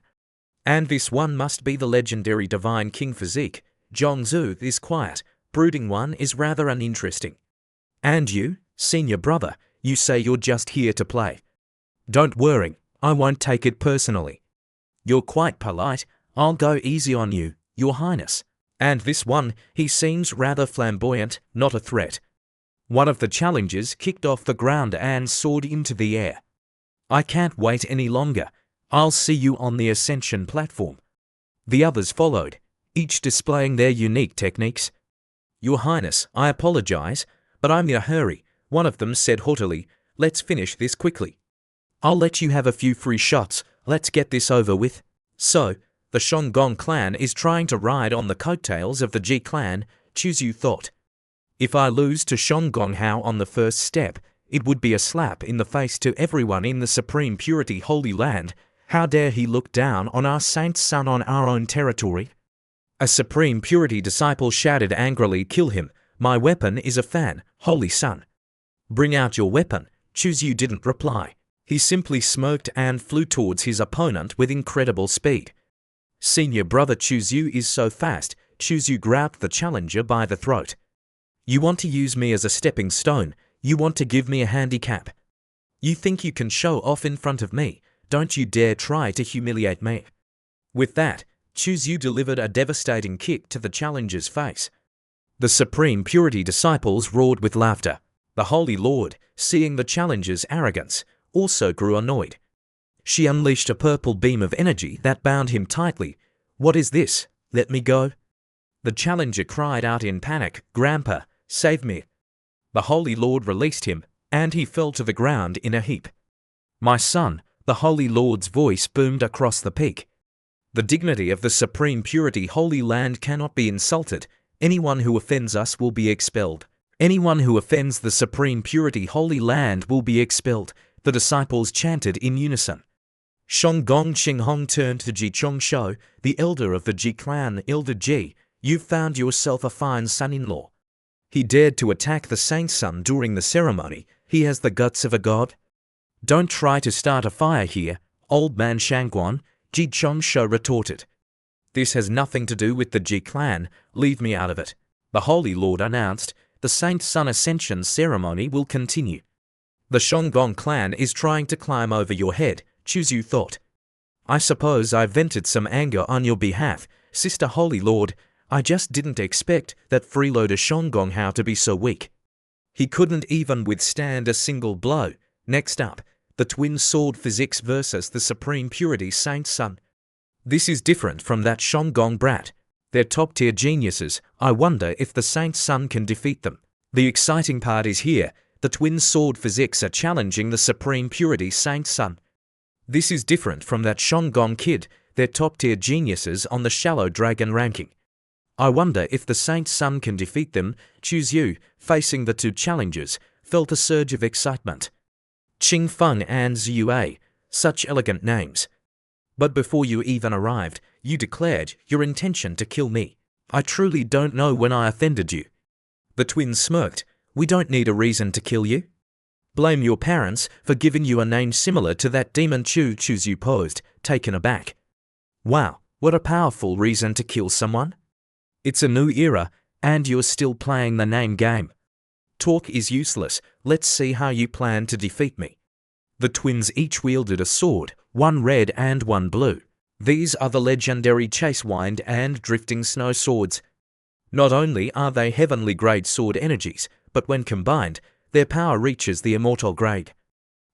And this one must be the legendary Divine King Physique. Zhongzhu is quiet. Brooding one is rather uninteresting. And you, senior brother, you say you're just here to play. Don't worry, I won't take it personally. You're quite polite. I'll go easy on you, Your Highness. And this one, he seems rather flamboyant, not a threat. One of the challengers kicked off the ground and soared into the air. I can't wait any longer. I'll see you on the ascension platform. The others followed, each displaying their unique techniques. Your Highness, I apologize, but I'm in a hurry, one of them said haughtily. Let's finish this quickly. I'll let you have a few free shots. Let's get this over with. So, the Shongong clan is trying to ride on the coattails of the Ji clan, Yu thought. If I lose to Shongong Hao on the first step, it would be a slap in the face to everyone in the Supreme Purity Holy Land. How dare he look down on our Saint Son on our own territory? A Supreme Purity disciple shouted angrily, kill him. My weapon is a fan, Holy Son. Bring out your weapon. Yu didn't reply. He simply smirked and flew towards his opponent with incredible speed. Senior brother Yu is so fast. Yu grabbed the challenger by the throat. You want to use me as a stepping stone. You want to give me a handicap. You think you can show off in front of me. Don't you dare try to humiliate me. With that, Yu delivered a devastating kick to the challenger's face. The Supreme Purity disciples roared with laughter. The Holy Lord, seeing the challenger's arrogance, also grew annoyed. She unleashed a purple beam of energy that bound him tightly. What is this? Let me go. The challenger cried out in panic, Grandpa, save me. The Holy Lord released him, and he fell to the ground in a heap. My son, the Holy Lord's voice boomed across the peak. The dignity of the Supreme Purity Holy Land cannot be insulted. Anyone who offends us will be expelled. Anyone who offends the Supreme Purity Holy Land will be expelled, the disciples chanted in unison. Shongong Qinghong turned to Ji Chongsho, the elder of the Ji clan. Elder Ji, you've found yourself a fine son-in-law. He dared to attack the Saint Son during the ceremony. He has the guts of a god. Don't try to start a fire here, old man Shangguan, Ji Chongsho retorted. This has nothing to do with the Ji clan. Leave me out of it. The Holy Lord announced. The Saint Son Ascension ceremony will continue. The Shongong clan is trying to climb over your head, Yu thought. I suppose I vented some anger on your behalf, Sister Holy Lord. I just didn't expect that freeloader Shongong Hao to be so weak. He couldn't even withstand a single blow. Next up, the twin sword physics versus the Supreme Purity Saint Son. This is different from that Shongong brat. They're top-tier geniuses. I wonder if the Saint Son can defeat them. The exciting part is here. The twin sword physics are challenging the Supreme Purity Saint Son. This is different from that Shongong kid. They're top-tier geniuses on the shallow dragon ranking. I wonder if the Saint Son can defeat them. Yu, facing the two challengers, felt a surge of excitement. Qing Feng and Ziyue, such elegant names. But before you even arrived, you declared your intention to kill me. I truly don't know when I offended you. The twins smirked. We don't need a reason to kill you. Blame your parents for giving you a name similar to that demon Chu posed, taken aback. Wow, what a powerful reason to kill someone. It's a new era, and you're still playing the name game. Talk is useless, let's see how you plan to defeat me. The twins each wielded a sword, one red and one blue. These are the legendary chase wind and drifting snow swords. Not only are they heavenly grade sword energies, but when combined, their power reaches the immortal grade.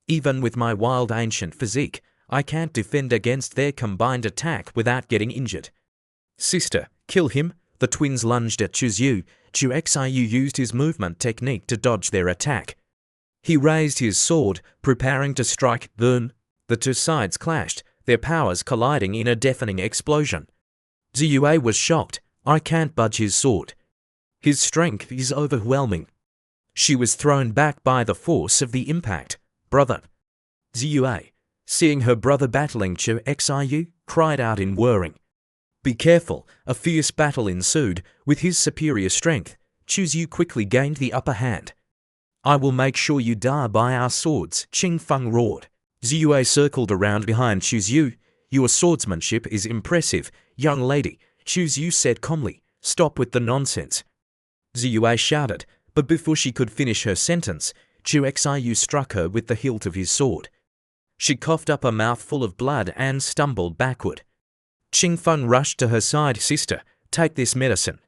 Even with my wild ancient physique, I can't defend against their combined attack without getting injured. Sister, kill him. The twins lunged at Chu Xiu used his movement technique to dodge their attack. He raised his sword, preparing to strike. Then, the two sides clashed, their powers colliding in a deafening explosion. Ziyue was shocked. I can't budge his sword. His strength is overwhelming. She was thrown back by the force of the impact. Brother. Ziyue, seeing her brother battling Chu Xiu, cried out in whirring. Be careful, a fierce battle ensued. With his superior strength, Chu Xiu quickly gained the upper hand. I will make sure you die by our swords, Qing Feng roared. Ziyue circled around behind Chu Xiu. Your swordsmanship is impressive, young lady, Chu Xiu said calmly. Stop with the nonsense. Ziyue shouted, but before she could finish her sentence, Chu Xiu struck her with the hilt of his sword. She coughed up a mouthful of blood and stumbled backward. Qing Feng rushed to her side. Sister, take this medicine.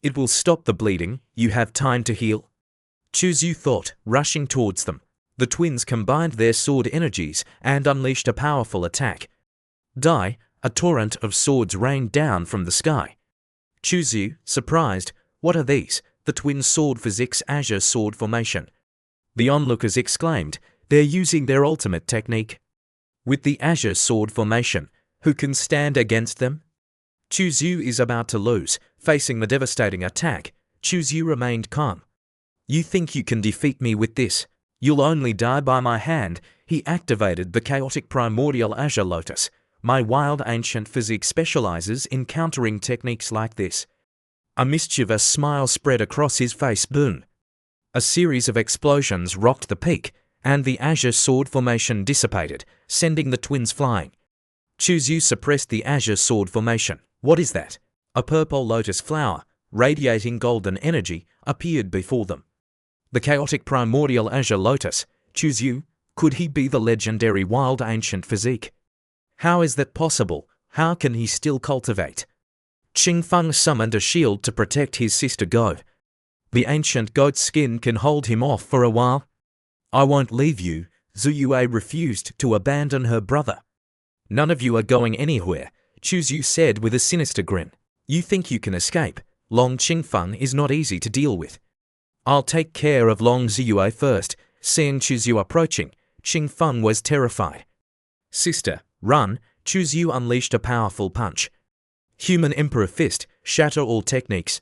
It will stop the bleeding. You have time to heal. Chu Xiu thought, rushing towards them. The twins combined their sword energies and unleashed a powerful attack. Die, a torrent of swords rained down from the sky. Chu Xiu, surprised, what are these? The twins' sword physics azure sword formation. The onlookers exclaimed, they're using their ultimate technique. With the azure sword formation, who can stand against them? Chu Xiu is about to lose. Facing the devastating attack, Chu Xiu remained calm. You think you can defeat me with this? You'll only die by my hand. He activated the chaotic primordial azure lotus. My wild ancient physique specializes in countering techniques like this. A mischievous smile spread across his face. Boom. A series of explosions rocked the peak, and the azure sword formation dissipated, sending the twins flying. Chu Xiu suppressed the azure sword formation. What is that? A purple lotus flower, radiating golden energy, appeared before them. The chaotic primordial azure lotus. Chu Xiu, could he be the legendary wild ancient physique? How is that possible? How can he still cultivate? Qing Feng summoned a shield to protect his sister goat. The ancient goat's skin can hold him off for a while. I won't leave you. Ziyue refused to abandon her brother. None of you are going anywhere, Chu Xiu said with a sinister grin. You think you can escape? Long Qing Feng is not easy to deal with. I'll take care of Long Ziyue first. Seeing Chu Xiu approaching, Qing Feng was terrified. Sister, run! Chu Xiu unleashed a powerful punch. Human Emperor Fist, shatter all techniques.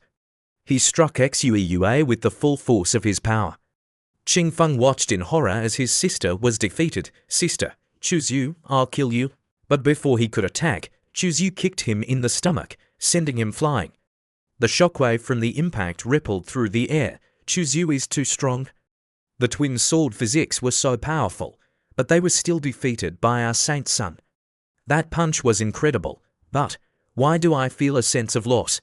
He struck Xiue with the full force of his power. Qing Feng watched in horror as his sister was defeated. Sister, Chu Xiu, I'll kill you. But before he could attack, Chu Xiu kicked him in the stomach, sending him flying. The shockwave from the impact rippled through the air. Chu Xiu is too strong. The twin sword physics were so powerful, but they were still defeated by our saint's son. That punch was incredible, but why do I feel a sense of loss?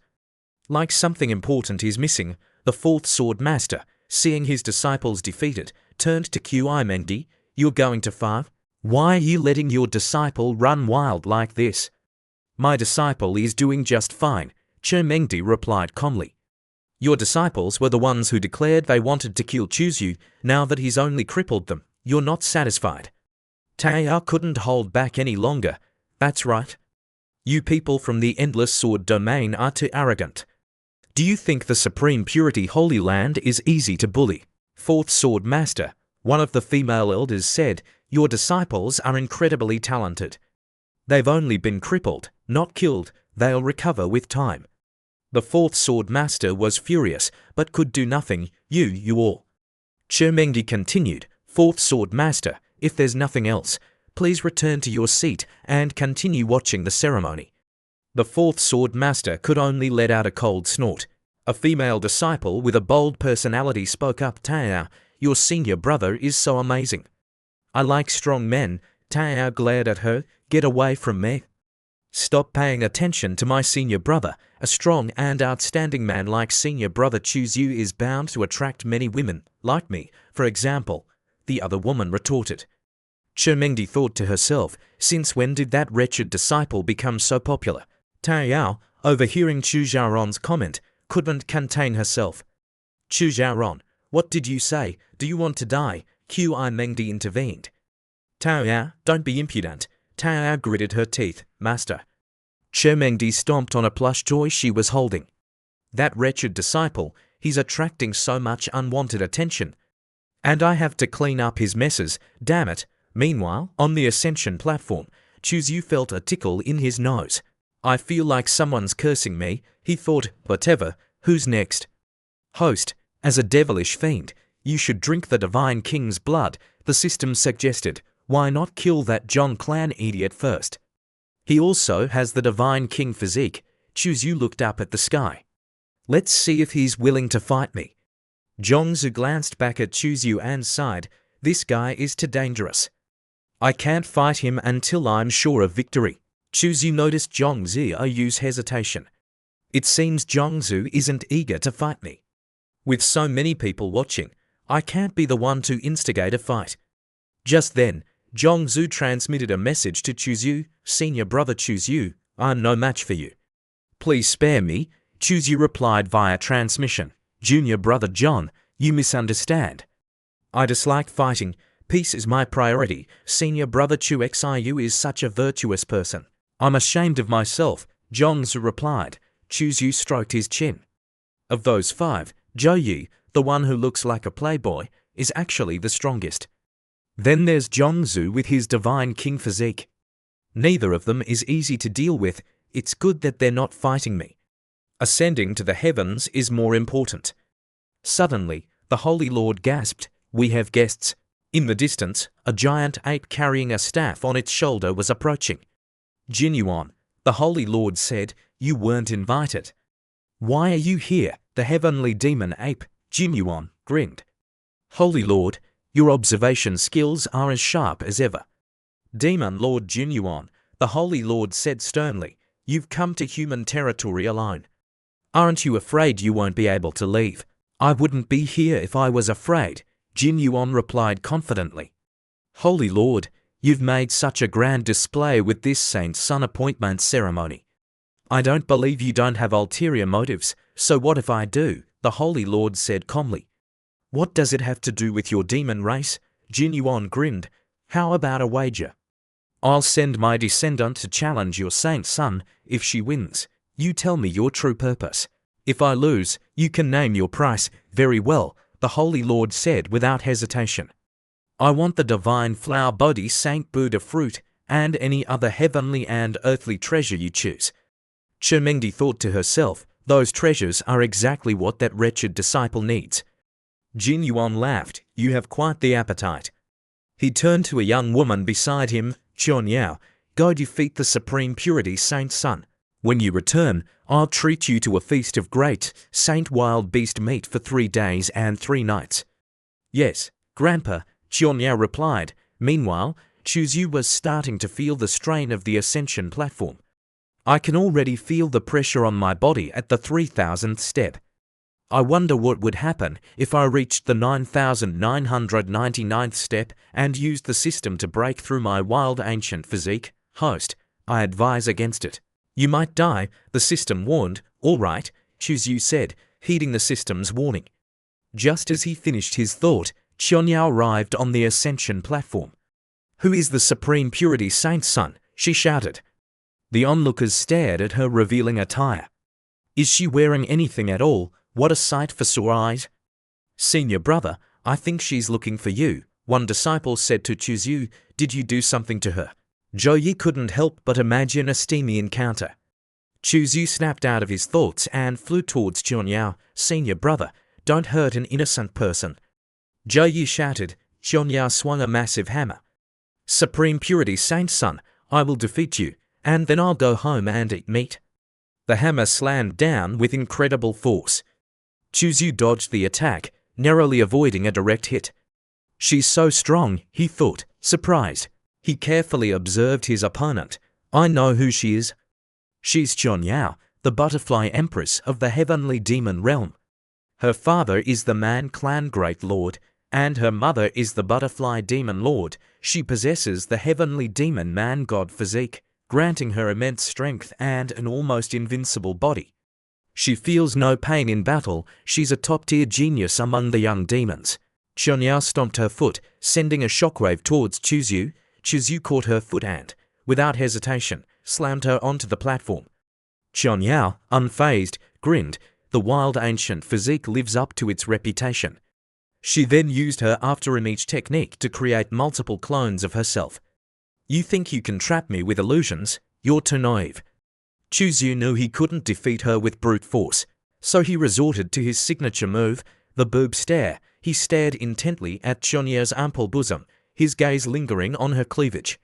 Like something important is missing. The fourth sword master, seeing his disciples defeated, turned to Qi Mengdi. You're going to far? Why are you letting your disciple run wild like this? My disciple is doing just fine, Qi Mengdi replied calmly. Your disciples were the ones who declared they wanted to kill Chu Xiu. Now that he's only crippled them, you're not satisfied. Taya couldn't hold back any longer. That's right. You people from the Endless Sword domain are too arrogant. Do you think the Supreme Purity Holy Land is easy to bully? Fourth Sword Master, one of the female elders said, your disciples are incredibly talented. They've only been crippled, not killed. They'll recover with time. The fourth sword master was furious, but could do nothing. You all. Qi Mengdi continued, fourth sword master, if there's nothing else, please return to your seat and continue watching the ceremony. The fourth sword master could only let out a cold snort. A female disciple with a bold personality spoke up. Taya, your senior brother is so amazing. I like strong men. Tao glared at her. Get away from me. Stop paying attention to my senior brother. A strong and outstanding man like senior brother Chuzyu is bound to attract many women, like me, for example, the other woman retorted. Chermengdi thought to herself, since when did that wretched disciple become so popular? Taoyao, overhearing Chu Xiaoron's comment, couldn't contain herself. Chu Xiaoron, what did you say? Do you want to die? Qi Mengdi intervened. Taoyao, don't be impudent. Taoyao gritted her teeth. Master. Chermengdi stomped on a plush toy she was holding. That wretched disciple, he's attracting so much unwanted attention. And I have to clean up his messes, damn it. Meanwhile, on the ascension platform, Chuzyu felt a tickle in his nose. I feel like someone's cursing me, he thought, whatever, who's next? Host, as a devilish fiend, you should drink the Divine King's blood, the system suggested. Why not kill that John Clan idiot first? He also has the Divine King physique. Chuzyu looked up at the sky. Let's see if he's willing to fight me. Zhongzu glanced back at Chuzyu and sighed. This guy is too dangerous. I can't fight him until I'm sure of victory. Chuzyu noticed Zhongzu's hesitation. It seems Zhongzu isn't eager to fight me. With so many people watching, I can't be the one to instigate a fight. Just then, Zhongzu transmitted a message to Chuzyu. Senior brother Chuzyu, I'm no match for you. Please spare me, Chuzyu replied via transmission. Junior brother John, you misunderstand. I dislike fighting. Peace is my priority. Senior brother Chu Xiu is such a virtuous person. I'm ashamed of myself, Zhongzu replied. Chuzyu stroked his chin. Of those five, Zhou Yi, the one who looks like a playboy, is actually the strongest. Then there's Zhongzu with his Divine King physique. Neither of them is easy to deal with. It's good that they're not fighting me. Ascending to the heavens is more important. Suddenly, the Holy Lord gasped, we have guests. In the distance, a giant ape carrying a staff on its shoulder was approaching. Jin Yuan, the Holy Lord said, you weren't invited. Why are you here? The heavenly demon ape, Jin Yuan, grinned. Holy Lord, your observation skills are as sharp as ever. Demon Lord Jin Yuan, the Holy Lord said sternly, you've come to human territory alone. Aren't you afraid you won't be able to leave? I wouldn't be here if I was afraid, Jin Yuan replied confidently. Holy Lord, you've made such a grand display with this Saint's Son appointment ceremony. I don't believe you don't have ulterior motives, so what if I do? The Holy Lord said calmly. What does it have to do with your demon race? Jin Yuan grinned. How about a wager? I'll send my descendant to challenge your Saint's Son. If she wins, you tell me your true purpose. If I lose, you can name your price. Very well, the Holy Lord said without hesitation. I want the divine flower Bodhi Saint Buddha fruit and any other heavenly and earthly treasure you choose. Chermengdi thought to herself, those treasures are exactly what that wretched disciple needs. Jin Yuan laughed, you have quite the appetite. He turned to a young woman beside him, Qian Yao, go defeat the Supreme Purity Saint's son. When you return, I'll treat you to a feast of great Saint wild beast meat for 3 days and 3 nights. Yes, Grandpa, Qian Yao replied. Meanwhile, Chuzyu was starting to feel the strain of the ascension platform. I can already feel the pressure on my body at the 3000th step. I wonder what would happen if I reached the 9999th step and used the system to break through my wild ancient physique. Host, I advise against it. You might die, the system warned. All right, Chuzyu said, heeding the system's warning. Just as he finished his thought, Qian Yao arrived on the ascension platform. Who is the Supreme Purity Saint's son? She shouted. The onlookers stared at her revealing attire. Is she wearing anything at all? What a sight for sore eyes. Senior brother, I think she's looking for you, one disciple said to Chuzyu. Did you do something to her? Zhou Yi couldn't help but imagine a steamy encounter. Chuzyu snapped out of his thoughts and flew towards Qian Yao. Senior brother, don't hurt an innocent person. Zhou Yi shouted. Qian Yao swung a massive hammer. Supreme Purity Saint's son, I will defeat you, and then I'll go home and eat meat. The hammer slammed down with incredible force. Chuzyu dodged the attack. narrowly avoiding a direct hit. She's so strong, he thought, surprised. He carefully observed his opponent. I know who she is. She's Chunyao, the butterfly empress of the heavenly demon realm. Her father is the Man Clan Great Lord, and her mother is the butterfly demon lord. She possesses the heavenly demon man god physique, granting her immense strength and an almost invincible body. She feels no pain in battle. She's a top-tier genius among the young demons. Chunyao stomped her foot, sending a shockwave towards Chuzyu. Chuzyu caught her foot and, without hesitation, slammed her onto the platform. Chunyao, unfazed, grinned. The wild ancient physique lives up to its reputation. She then used her after-image technique to create multiple clones of herself. You think you can trap me with illusions? You're too naive. Chuzyu knew he couldn't defeat her with brute force, so he resorted to his signature move, the boob stare. He stared intently at Chunyao's ample bosom, his gaze lingering on her cleavage.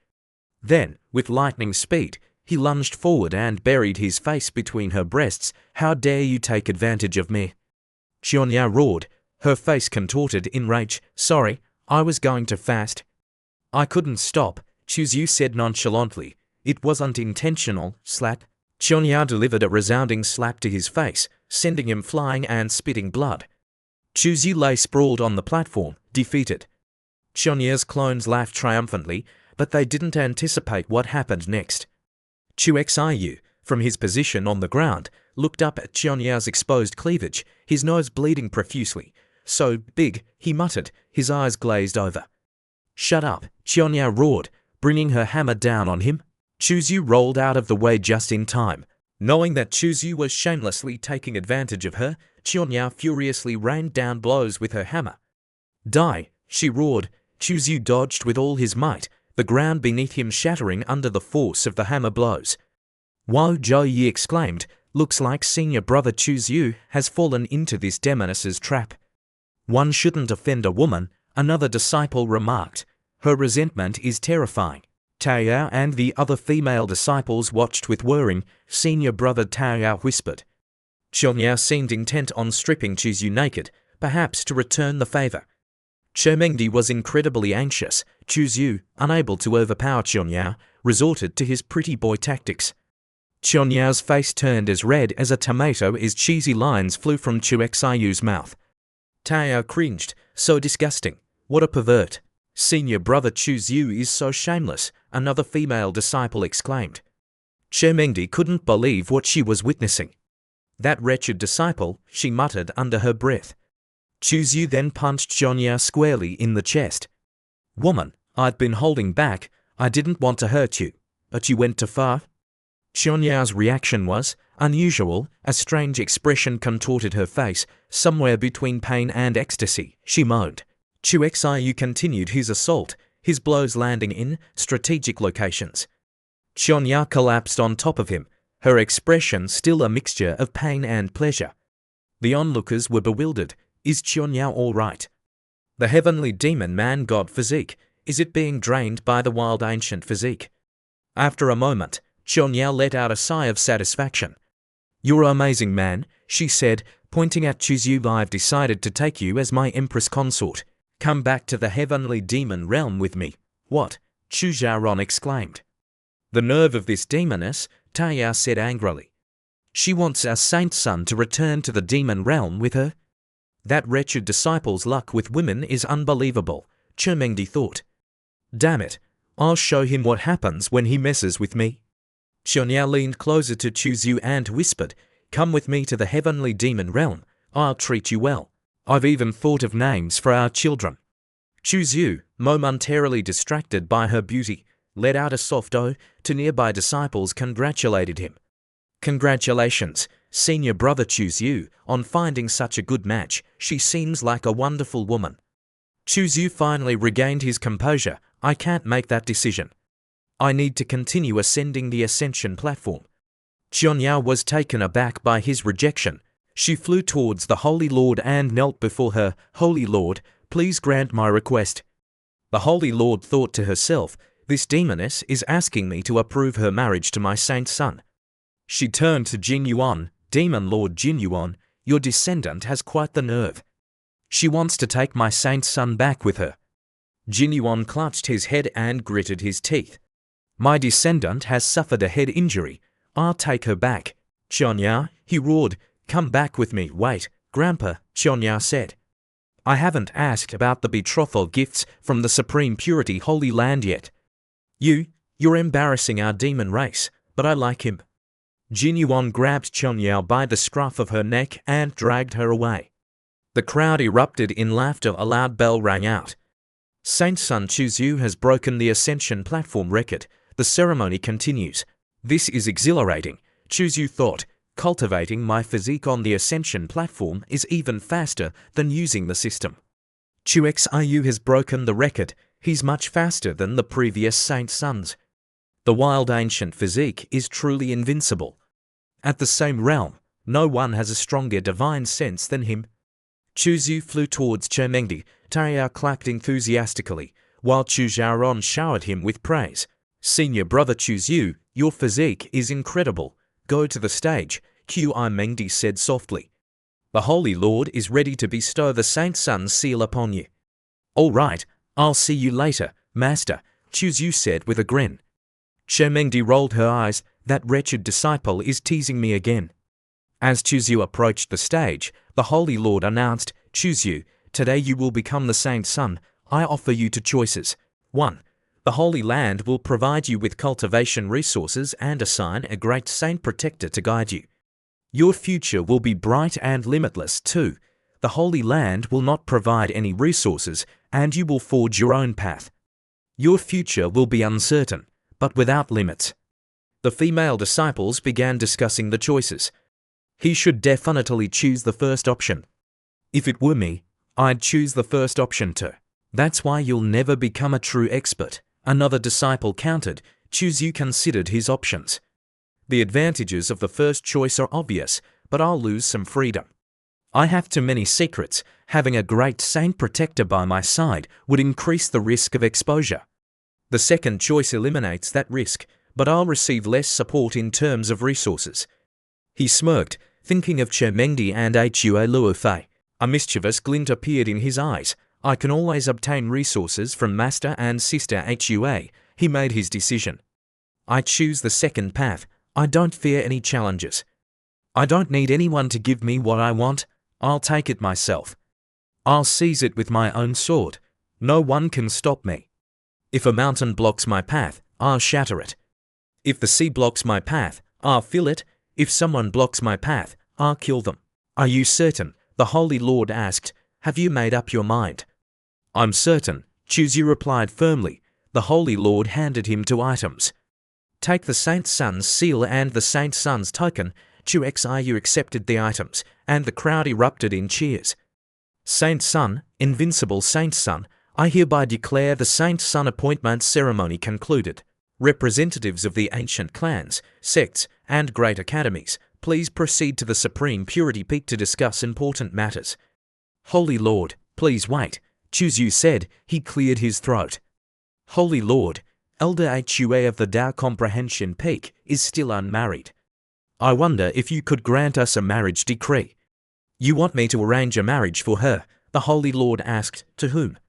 Then, with lightning speed, he lunged forward and buried his face between her breasts. How dare you take advantage of me? Chunyao roared, her face contorted in rage. Sorry, I was going to fast. I couldn't stop, Chuzyu said nonchalantly. It wasn't intentional, slap. Chunyao delivered a resounding slap to his face, sending him flying and spitting blood. Chuzyu lay sprawled on the platform, defeated. Chunyao's clones laughed triumphantly, but they didn't anticipate what happened next. Xiu, from his position on the ground, looked up at Chunyao's exposed cleavage, his nose bleeding profusely. So big, he muttered, his eyes glazed over. Shut up, Chunyao roared, bringing her hammer down on him. Chuzyu rolled out of the way just in time. Knowing that Chuzyu was shamelessly taking advantage of her, Chunyao furiously rained down blows with her hammer. Die, she roared. Chuzyu dodged with all his might, the ground beneath him shattering under the force of the hammer blows. Wao Zhouyi exclaimed, looks like senior brother Chuzyu has fallen into this demoness's trap. One shouldn't offend a woman, another disciple remarked. Her resentment is terrifying. Taoyao and the other female disciples watched with worrying. Senior brother Taoyao whispered. Chunyao seemed intent on stripping Chuzyu naked, perhaps to return the favor. Chermengdi was incredibly anxious. Chuzyu, unable to overpower Chunyao, resorted to his pretty boy tactics. Chunyao's face turned as red as a tomato as cheesy lines flew from Xiu's mouth. Taoyao cringed. So disgusting. What a pervert. Senior brother Chuzyu is so shameless, another female disciple exclaimed. Chermengdi couldn't believe what she was witnessing. That wretched disciple, she muttered under her breath. Chuzyu then punched Chunyao squarely in the chest. Woman, I'd been holding back. I didn't want to hurt you, but you went too far. Chunyao's reaction was unusual. A strange expression contorted her face, somewhere between pain and ecstasy. She moaned. Xiu continued his assault, his blows landing in strategic locations. Chunyao collapsed on top of him, her expression still a mixture of pain and pleasure. The onlookers were bewildered. Is Chunyao all right? The heavenly demon man god physique, is it being drained by the wild ancient physique? After a moment, Chunyao let out a sigh of satisfaction. You're amazing, man, she said, pointing at Chuzyu. I've decided to take you as my empress consort. Come back to the heavenly demon realm with me. What? Chujaron exclaimed. The nerve of this demoness, Taoyao said angrily. She wants our saint son to return to the demon realm with her? That wretched disciple's luck with women is unbelievable, Chermengdi thought. Damn it, I'll show him what happens when he messes with me. Chunyao leaned closer to Chuzyu and whispered, come with me to the heavenly demon realm. I'll treat you well. I've even thought of names for our children. Chuzyu, momentarily distracted by her beauty, let out a soft "oh" to nearby disciples congratulated him. Congratulations, senior brother Chuzyu, on finding such a good match. She seems like a wonderful woman. Chuzyu finally regained his composure. I can't make that decision. I need to continue ascending the ascension platform. Chunyao was taken aback by his rejection. She flew towards the Holy Lord and knelt before her. Holy Lord, please grant my request. The Holy Lord thought to herself, this demoness is asking me to approve her marriage to my saint son. She turned to Jin Yuan. Demon Lord Jin Yuan, your descendant has quite the nerve. She wants to take my saint son back with her. Jin Yuan clutched his head and gritted his teeth. My descendant has suffered a head injury. I'll take her back. Qianya, he roared, come back with me. Wait, Grandpa, Qianya said. I haven't asked about the betrothal gifts from the Supreme Purity Holy Land yet. You're embarrassing our demon race, but I like him. Jin Yuan grabbed Qianya by the scruff of her neck and dragged her away. The crowd erupted in laughter. A loud bell rang out. Saint Sun Chuzyu has broken the Ascension platform record. The ceremony continues. This is exhilarating, Chuzyu thought. Cultivating my physique on the Ascension platform is even faster than using the system. Xiu has broken the record. He's much faster than the previous Saint Sons. The wild ancient physique is truly invincible. At the same realm, no one has a stronger divine sense than him. Chuzyu flew towards Chermengdi. Taiyao clapped enthusiastically, while Chu Xiaoran showered him with praise. Senior brother Chuzyu, your physique is incredible. Go to the stage, Qi Mengdi said softly. The Holy Lord is ready to bestow the Saint Sun's seal upon you. All right, I'll see you later, Master, Chuzyu said with a grin. Chermengdi rolled her eyes. That wretched disciple is teasing me again. As Chuzyu approached the stage, the Holy Lord announced, Chuzyu, today you will become the Saint Sun. I offer you two choices. 1. The Holy Land will provide you with cultivation resources and assign a great saint protector to guide you. Your future will be bright and limitless. 2. The Holy Land will not provide any resources and you will forge your own path. Your future will be uncertain, but without limits. The female disciples began discussing the choices. He should definitely choose the first option. If it were me, I'd choose the first option too. That's why you'll never become a true expert, another disciple countered. Chuzyu considered his options. The advantages of the first choice are obvious, but I'll lose some freedom. I have too many secrets. Having a great saint protector by my side would increase the risk of exposure. The second choice eliminates that risk, but I'll receive less support in terms of resources. He smirked, thinking of Chermengdi and Hua Luofei. A mischievous glint appeared in his eyes. I can always obtain resources from Master and Sister Hua. He made his decision. I choose the second path. I don't fear any challenges. I don't need anyone to give me what I want. I'll take it myself. I'll seize it with my own sword. No one can stop me. If a mountain blocks my path, I'll shatter it. If the sea blocks my path, I'll fill it. If someone blocks my path, I'll kill them. Are you certain? The Holy Lord asked. Have you made up your mind? I'm certain, Chuzyu replied firmly. The Holy Lord handed him two items. Take the Saint Sun's seal and the Saint Sun's token. Xiu accepted the items, and the crowd erupted in cheers. Saint Sun, invincible Saint Sun, I hereby declare the Saint Sun appointment ceremony concluded. Representatives of the ancient clans, sects, and great academies, please proceed to the Supreme Purity Peak to discuss important matters. Holy Lord, please wait, Chuzyu said. He cleared his throat. Holy Lord, Elder Hua of the Tao Comprehension Peak is still unmarried. I wonder if you could grant us a marriage decree. You want me to arrange a marriage for her? The Holy Lord asked. To whom?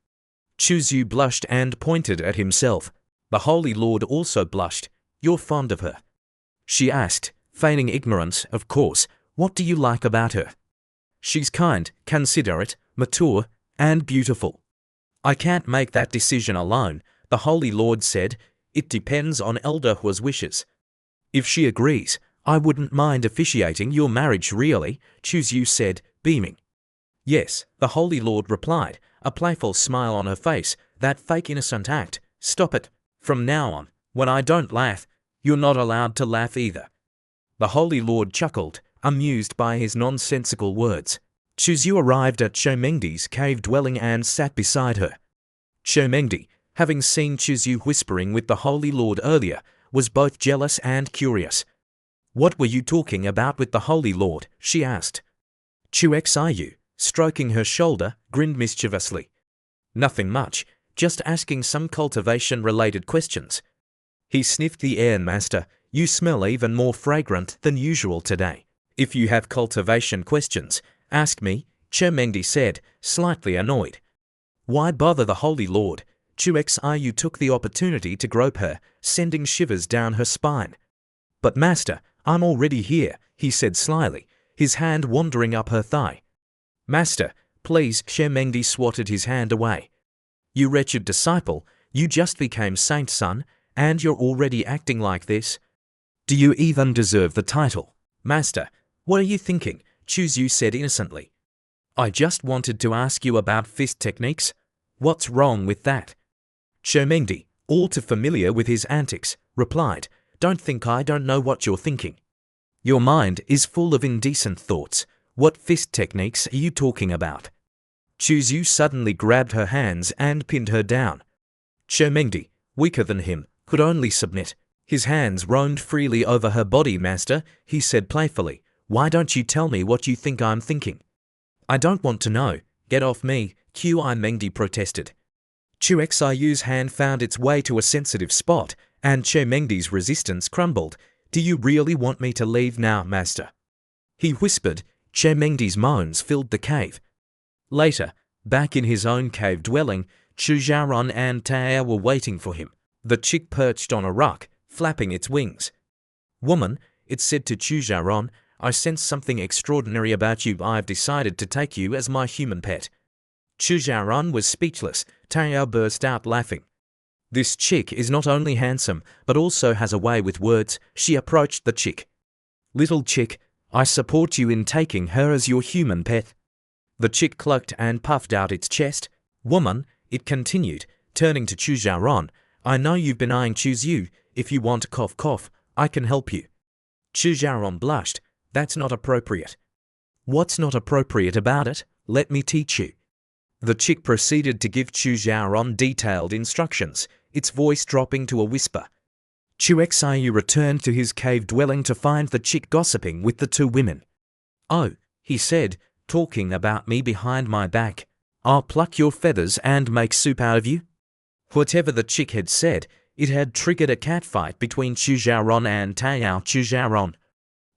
Chuzyu blushed and pointed at himself. The Holy Lord also blushed. You're fond of her? She asked, feigning ignorance. Of course. What do you like about her? She's kind, considerate, mature, and beautiful. I can't make that decision alone, the Holy Lord said. It depends on Elder Hua's wishes. If she agrees, I wouldn't mind officiating your marriage really, Chuzyu said, beaming. Yes, the Holy Lord replied, a playful smile on her face. That fake innocent act. Stop it. From now on, when I don't laugh, you're not allowed to laugh either. The Holy Lord chuckled, amused by his nonsensical words. Chuzyu arrived at Chermengdi's cave dwelling and sat beside her. Chermengdi, having seen Chuzyu whispering with the Holy Lord earlier, was both jealous and curious. What were you talking about with the Holy Lord? She asked. Xiu, stroking her shoulder, grinned mischievously. Nothing much, just asking some cultivation-related questions. He sniffed the air. Master, you smell even more fragrant than usual today. If you have cultivation questions, ask me, Mengdi said, slightly annoyed. Why bother the Holy Lord? Xiu took the opportunity to grope her, sending shivers down her spine. But master, I'm already here, he said slyly, his hand wandering up her thigh. Master, please, Mengdi swatted his hand away. You wretched disciple, you just became saint, son, and you're already acting like this. Do you even deserve the title? Master, what are you thinking? Xiu said innocently. I just wanted to ask you about fist techniques. What's wrong with that? Mengdi, all too familiar with his antics, replied, Don't think I don't know what you're thinking. Your mind is full of indecent thoughts. What fist techniques are you talking about? Xiu suddenly grabbed her hands and pinned her down. Mengdi, weaker than him, could only submit. His hands roamed freely over her body. Master, he said playfully, why don't you tell me what you think I'm thinking? I don't want to know. Get off me, Mengdi protested. Xiu's hand found its way to a sensitive spot, and Mengdi's resistance crumbled. Do you really want me to leave now, master? He whispered. Mengdi's moans filled the cave. Later, back in his own cave dwelling, Chujaron and Taya were waiting for him. The chick perched on a rock, flapping its wings. Woman, it said to Chujaron, I sense something extraordinary about you. I've decided to take you as my human pet. Chujaron was speechless. Taya burst out laughing. This chick is not only handsome, but also has a way with words. She approached the chick. Little chick, I support you in taking her as your human pet. The chick clucked and puffed out its chest. Woman, it continued, turning to Chujaron, I know you've been eyeing Xiu. If you want cough cough, I can help you. Chujaron blushed. That's not appropriate. What's not appropriate about it? Let me teach you. The chick proceeded to give Chujaron detailed instructions, its voice dropping to a whisper. Xiu returned to his cave dwelling to find the chick gossiping with the two women. Oh, he said, talking about me behind my back. I'll pluck your feathers and make soup out of you. Whatever the chick had said, it had triggered a catfight between Chujaron and Taya. Chujaron,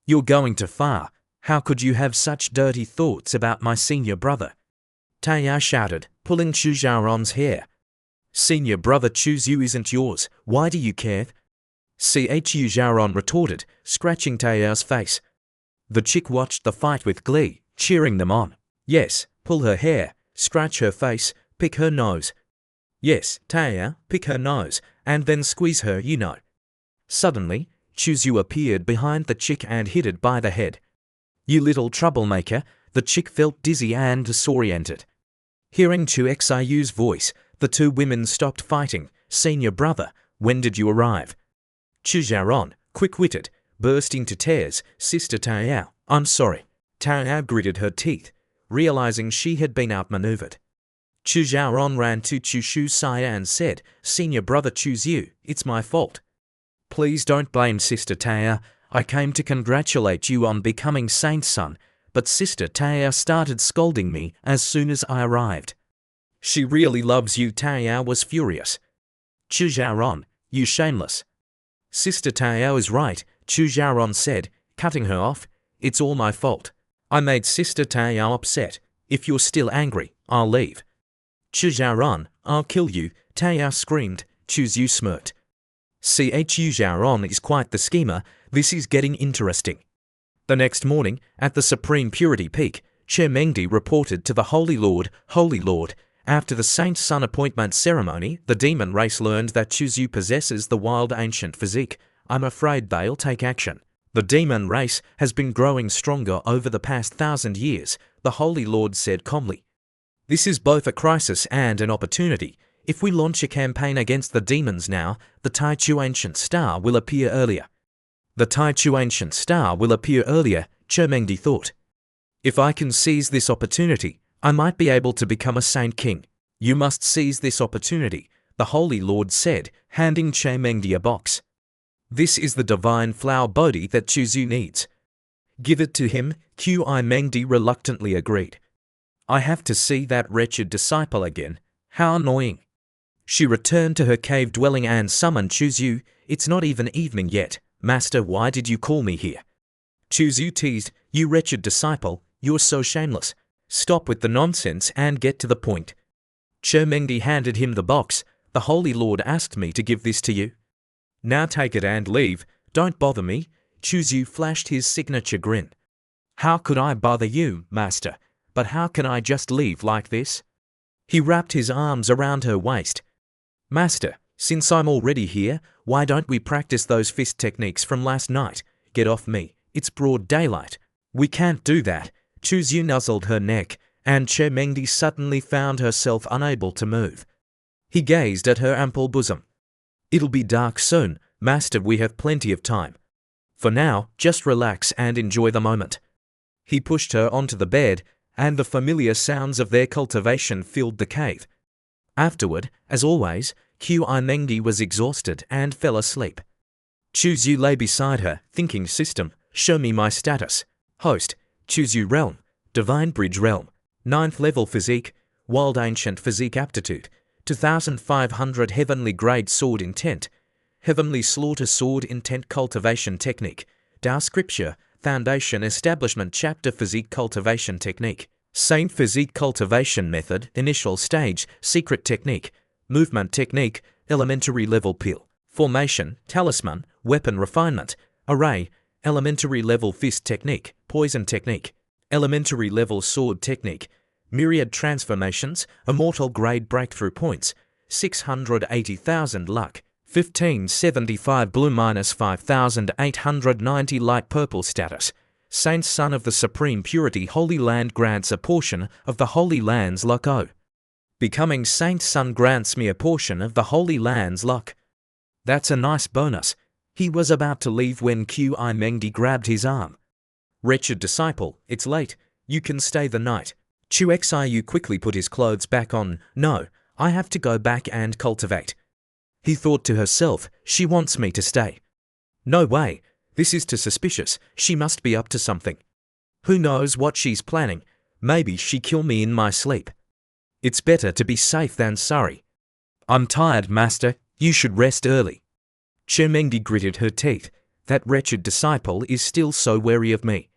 you're going too far. How could you have such dirty thoughts about my senior brother? Taya shouted, pulling Chujaron's hair. Senior brother Xiu isn't yours. Why do you care? Chujaron retorted, scratching Taya's face. The chick watched the fight with glee, cheering them on. Yes, pull her hair, scratch her face, pick her nose. Yes, Taya, pick her nose, and then squeeze her, you know. Suddenly, Xiu appeared behind the chick and hit it by the head. You little troublemaker, the chick felt dizzy and disoriented. Hearing Xiu's voice, the two women stopped fighting. Senior brother, when did you arrive? Chujaron, quick-witted, burst into tears. Sister Taya, I'm sorry. Taya gritted her teeth, realizing she had been outmaneuvered. Chujaron ran to Xiu and said, Senior brother Xiu, it's my fault. Please don't blame Sister Taya. I came to congratulate you on becoming saint, son, but Sister Taya started scolding me as soon as I arrived. She really loves you. Taya was furious. Chujaron, you shameless. Sister Taya is right, Chujaron said, cutting her off. It's all my fault. I made Sister Taya upset. If you're still angry, I'll leave. Chujaron, I'll kill you, Taya screamed. Xiu smirked. Chujaron is quite the schemer. This is getting interesting. The next morning, at the Supreme Purity Peak, Mengdi reported to the Holy Lord, after the Saint Son appointment ceremony, the demon race learned that Xiu possesses the wild ancient physique. I'm afraid they'll take action. The demon race has been growing stronger over the past 1,000 years, the Holy Lord said calmly. This is both a crisis and an opportunity. If we launch a campaign against the demons now, the Taichu Ancient Star will appear earlier. The Taichu Ancient Star will appear earlier, Mengdi thought. If I can seize this opportunity, I might be able to become a Saint King. You must seize this opportunity, the Holy Lord said, handing Mengdi a box. This is the divine flower Bodhi that Xiu needs. Give it to him, Mengdi reluctantly agreed. I have to see that wretched disciple again. How annoying. She returned to her cave dwelling and summoned Xiu. It's not even evening yet. Master, why did you call me here? Xiu teased, you wretched disciple, you're so shameless. Stop with the nonsense and get to the point. Mengdi handed him the box. The Holy Lord asked me to give this to you. Now take it and leave. Don't bother me. Yu flashed his signature grin. How could I bother you, master? But how can I just leave like this? He wrapped his arms around her waist. Master, since I'm already here, why don't we practice those fist techniques from last night? Get off me. It's broad daylight. We can't do that. Yu nuzzled her neck, and Mengdi suddenly found herself unable to move. He gazed at her ample bosom. It'll be dark soon, master, we have plenty of time. For now, just relax and enjoy the moment. He pushed her onto the bed, and the familiar sounds of their cultivation filled the cave. Afterward, as always, Mengdi was exhausted and fell asleep. Yu lay beside her, thinking system, show me my status. Host, Yu realm, Divine Bridge realm, 9th level physique, Wild Ancient physique aptitude, 2500 heavenly grade sword intent, Heavenly Slaughter sword intent cultivation technique, Tao scripture, Foundation Establishment Chapter Physique Cultivation Technique, Saint Physique Cultivation Method, Initial Stage, Secret Technique, Movement Technique, Elementary Level Pill, Formation, Talisman, Weapon Refinement, Array, Elementary Level Fist Technique, Poison Technique, Elementary Level Sword Technique, Myriad Transformations, Immortal Grade Breakthrough Points, 680,000 Luck, 1575 Blue minus 5890 Light Purple status. Saint Son of the Supreme Purity Holy Land grants a portion of the Holy Land's luck. Becoming Saint Son grants me a portion of the Holy Land's luck. That's a nice bonus. He was about to leave when Mengdi grabbed his arm. Wretched disciple, it's late. You can stay the night. Xiu quickly put his clothes back on. No, I have to go back and cultivate. He thought to herself, she wants me to stay. No way, this is too suspicious, she must be up to something. Who knows what she's planning? Maybe she kill me in my sleep. It's better to be safe than sorry. I'm tired, master, you should rest early. Mengdi gritted her teeth. That wretched disciple is still so wary of me.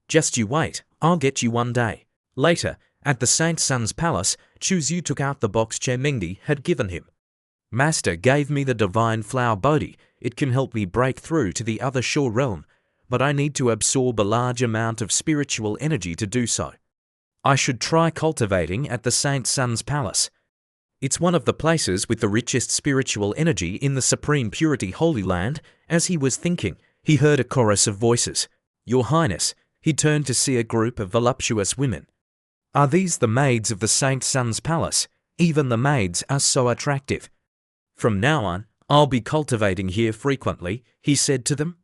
Just you wait, I'll get you one day. Later, at the Saint Son's palace, Yu took out the box Mengdi had given him. Master gave me the divine flower Bodhi. It can help me break through to the other shore realm, but I need to absorb a large amount of spiritual energy to do so. I should try cultivating at the Saint Son's palace. It's one of the places with the richest spiritual energy in the Supreme Purity Holy Land. As he was thinking, he heard a chorus of voices. Your Highness, he turned to see a group of voluptuous women. Are these the maids of the Saint Son's palace? Even the maids are so attractive. From now on, I'll be cultivating here frequently, he said to them.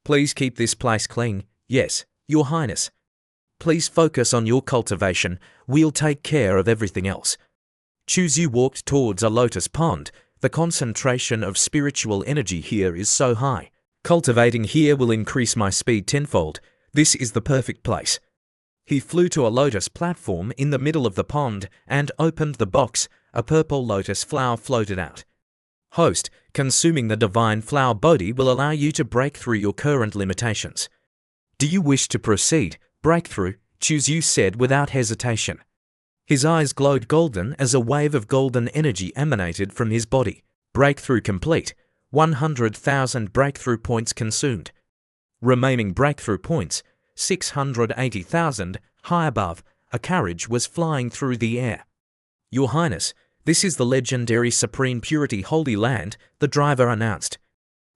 Please keep this place clean. Yes, Your Highness. Please focus on your cultivation. We'll take care of everything else. Yu walked towards a lotus pond. The concentration of spiritual energy here is so high. Cultivating here will increase my speed tenfold. This is the perfect place. He flew to a lotus platform in the middle of the pond and opened the box. A purple lotus flower floated out. Host, consuming the divine flower Bodhi will allow you to break through your current limitations. Do you wish to proceed? Breakthrough, Yu said without hesitation. His eyes glowed golden as a wave of golden energy emanated from his body. Breakthrough complete. 100,000 breakthrough points consumed. Remaining breakthrough points, 680,000. High above, a carriage was flying through the air. Your Highness, this is the legendary Supreme Purity Holy Land, the driver announced.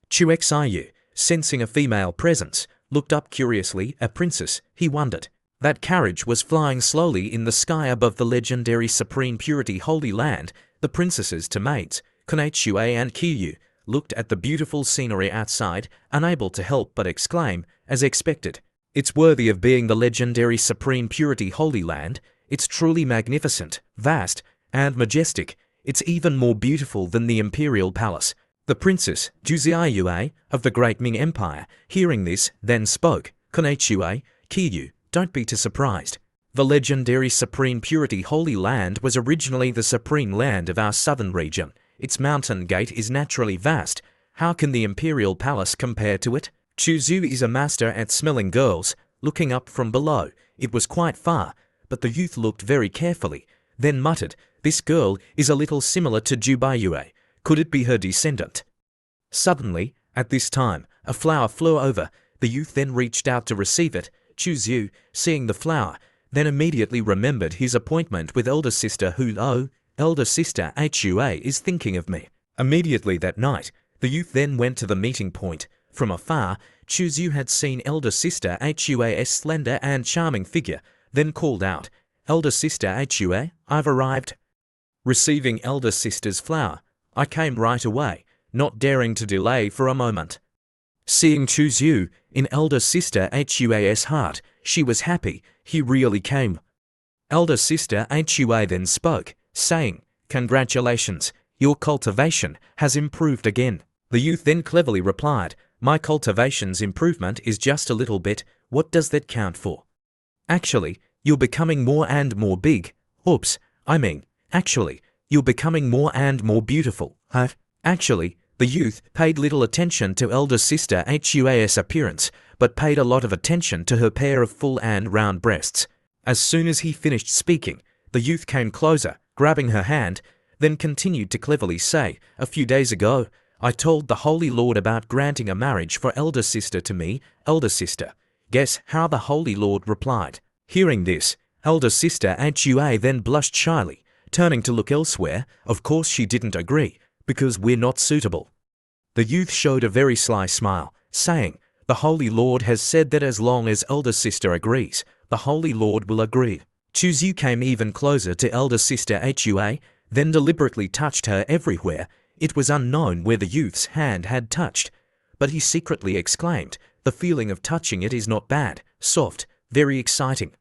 Xiu, sensing a female presence, looked up curiously. A princess, he wondered. That carriage was flying slowly in the sky above the legendary Supreme Purity Holy Land. The princesses to maids, Konechue and Kiyu, looked at the beautiful scenery outside, unable to help but exclaim, as expected. It's worthy of being the legendary Supreme Purity Holy Land. It's truly magnificent, vast, and majestic. It's even more beautiful than the Imperial Palace. The princess, Juziayue, of the Great Ming Empire, hearing this, then spoke. Konechue, Kiyu, don't be too surprised. The legendary Supreme Purity Holy Land was originally the supreme land of our southern region. Its mountain gate is naturally vast. How can the Imperial Palace compare to it? Yu is a master at smelling girls. Looking up from below, it was quite far, but the youth looked very carefully, then muttered, "This girl is a little similar to Jubayue. Could it be her descendant?" Suddenly, at this time, a flower flew over. The youth then reached out to receive it. Chuzyu, seeing the flower, then immediately remembered his appointment with elder sister elder sister Hua is thinking of me. Immediately that night, the youth then went to the meeting point. From afar, Chuzyu had seen elder sister Hua's slender and charming figure, then called out, "Elder sister Hua, I've arrived." Receiving elder sister's flower, I came right away, not daring to delay for a moment. Seeing Chuzyu in elder sister Hua's heart, she was happy, he really came. Elder sister Hua then spoke, saying, "Congratulations, your cultivation has improved again." The youth then cleverly replied, "My cultivation's improvement is just a little bit, what does that count for? Actually, you're becoming more and more big. Oops, actually, you're becoming more and more beautiful, huh?" Actually, the youth paid little attention to elder sister Hua's appearance, but paid a lot of attention to her pair of full and round breasts. As soon as he finished speaking, the youth came closer, grabbing her hand, then continued to cleverly say, "A few days ago, I told the Holy Lord about granting a marriage for elder sister to me, elder sister." Guess how the Holy Lord replied? Hearing this, elder sister Hua then blushed shyly, turning to look elsewhere. Of course she didn't agree, because we're not suitable. The youth showed a very sly smile, saying, "The Holy Lord has said that as long as elder sister agrees, the Holy Lord will agree." Chuzyu came even closer to elder sister Hua, then deliberately touched her everywhere. It was unknown where the youth's hand had touched, but he secretly exclaimed, "The feeling of touching it is not bad, soft, very exciting."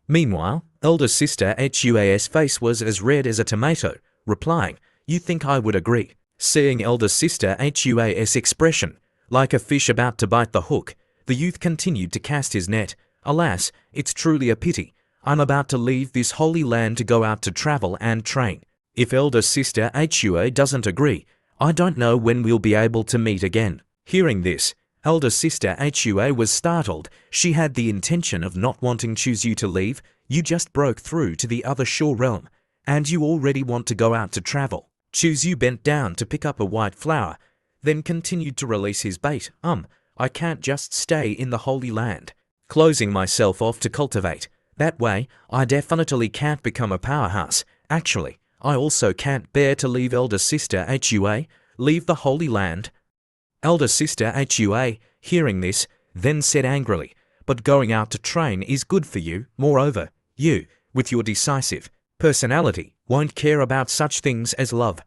Meanwhile, elder sister Hua's face was as red as a tomato, replying, "You think I would agree?" Seeing elder sister Hua's expression, like a fish about to bite the hook, the youth continued to cast his net. "Alas, it's truly a pity. I'm about to leave this holy land to go out to travel and train. If elder sister Hua doesn't agree, I don't know when we'll be able to meet again." Hearing this, elder sister Hua was startled. She had the intention of not wanting Chuzyu to leave. "You just broke through to the other shore realm, and you already want to go out to travel." Chuzyu bent down to pick up a white flower, then continued to release his bait. I can't just stay in the Holy Land, closing myself off to cultivate. That way, I definitely can't become a powerhouse. Actually, I also can't bear to leave elder sister Hua, leave the Holy Land." Elder sister Hua, hearing this, then said angrily, "But going out to train is good for you. Moreover, you, with your decisive personality, won't care about such things as love."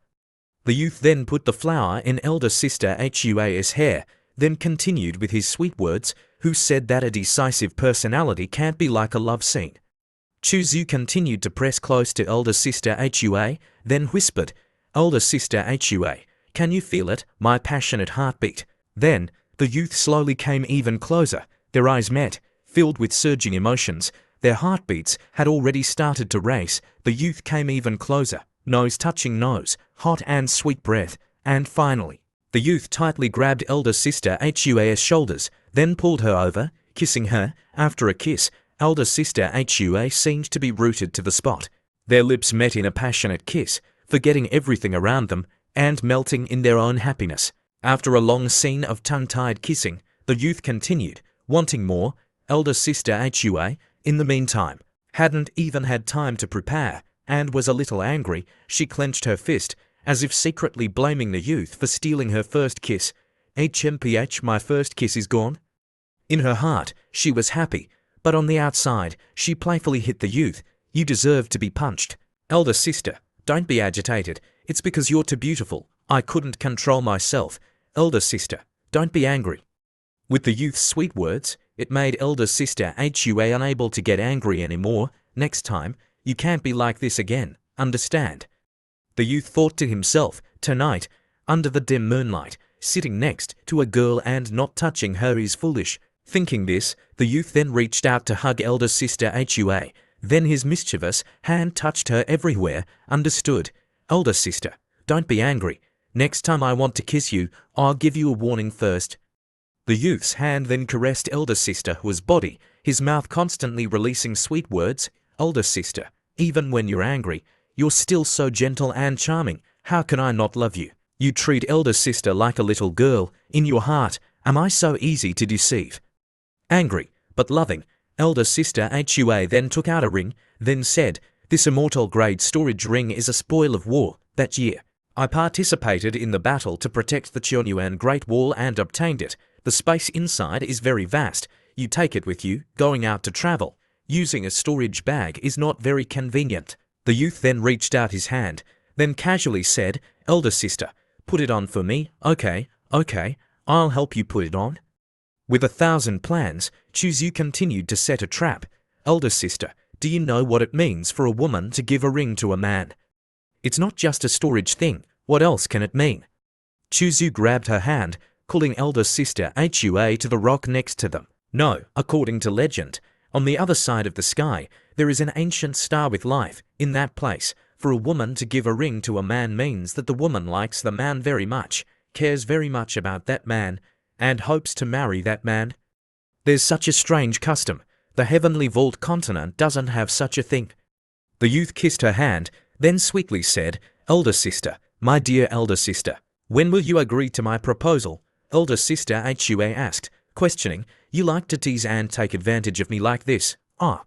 The youth then put the flower in elder sister Hua's hair, then continued with his sweet words, "Who said that a decisive personality can't be like a love scene?" Chuzyu continued to press close to elder sister Hua, then whispered, "Elder sister Hua, can you feel it, my passionate heartbeat?" Then, the youth slowly came even closer. Their eyes met, filled with surging emotions. Their heartbeats had already started to race. The youth came even closer, nose touching nose, hot and sweet breath, and finally, the youth tightly grabbed elder sister Hua's shoulders, then pulled her over, kissing her. After a kiss, elder sister Hua seemed to be rooted to the spot. Their lips met in a passionate kiss, forgetting everything around them, and melting in their own happiness. After a long scene of tongue-tied kissing, the youth continued, wanting more. Elder sister Hua, in the meantime, hadn't even had time to prepare, and was a little angry. She clenched her fist, as if secretly blaming the youth for stealing her first kiss. "HMPH, my first kiss is gone." In her heart, she was happy, but on the outside, she playfully hit the youth. "You deserve to be punched." "Elder sister, don't be agitated. It's because you're too beautiful. I couldn't control myself." "Elder sister, don't be angry." With the youth's sweet words, it made elder sister Hua unable to get angry anymore. "Next time, you can't be like this again, understand?" The youth thought to himself, tonight, under the dim moonlight, sitting next to a girl and not touching her is foolish. Thinking this, the youth then reached out to hug elder sister Hua. Then his mischievous hand touched her everywhere. "Understood. Elder sister, don't be angry. Next time I want to kiss you, I'll give you a warning first." The youth's hand then caressed elder sister Hua's body, his mouth constantly releasing sweet words. "Older sister, even when you're angry, you're still so gentle and charming. How can I not love you? You treat elder sister like a little girl. In your heart, am I so easy to deceive?" Angry, but loving, elder sister Hua then took out a ring, then said, "This immortal grade storage ring is a spoil of war. That year, I participated in the battle to protect the Cheonyuan Great Wall and obtained it. The space inside is very vast. You take it with you, going out to travel. Using a storage bag is not very convenient." The youth then reached out his hand, then casually said, "Elder sister, put it on for me. Okay, I'll help you put it on." With 1,000 plans, Chuzyu continued to set a trap. "Elder sister, do you know what it means for a woman to give a ring to a man? It's not just a storage thing. What else can it mean?" Chuzyu grabbed her hand, calling elder sister Hua to the rock next to them. No, according to legend, on the other side of the sky, there is an ancient star with life. In that place, for a woman to give a ring to a man means that the woman likes the man very much, cares very much about that man, and hopes to marry that man. There's such a strange custom. The heavenly vault continent doesn't have such a thing. The youth kissed her hand, then sweetly said, "Elder sister, my dear elder sister, when will you agree to my proposal?" Elder sister Hua asked, questioning, "You like to tease and take advantage of me like this?" "Ah,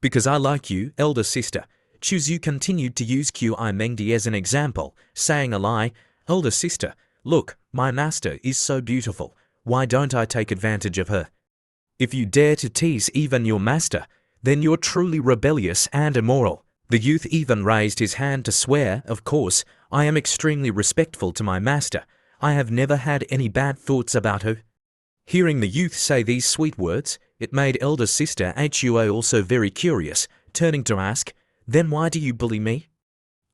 because I like you, elder sister." Chuzyu continued to use Qi Mengdi as an example, saying a lie. "Elder sister, look, my master is so beautiful. Why don't I take advantage of her?" If you dare to tease even your master, then you're truly rebellious and immoral. The youth even raised his hand to swear, "Of course, I am extremely respectful to my master. I have never had any bad thoughts about her." Hearing the youth say these sweet words, it made elder sister Hua also very curious, turning to ask, "Then why do you bully me?"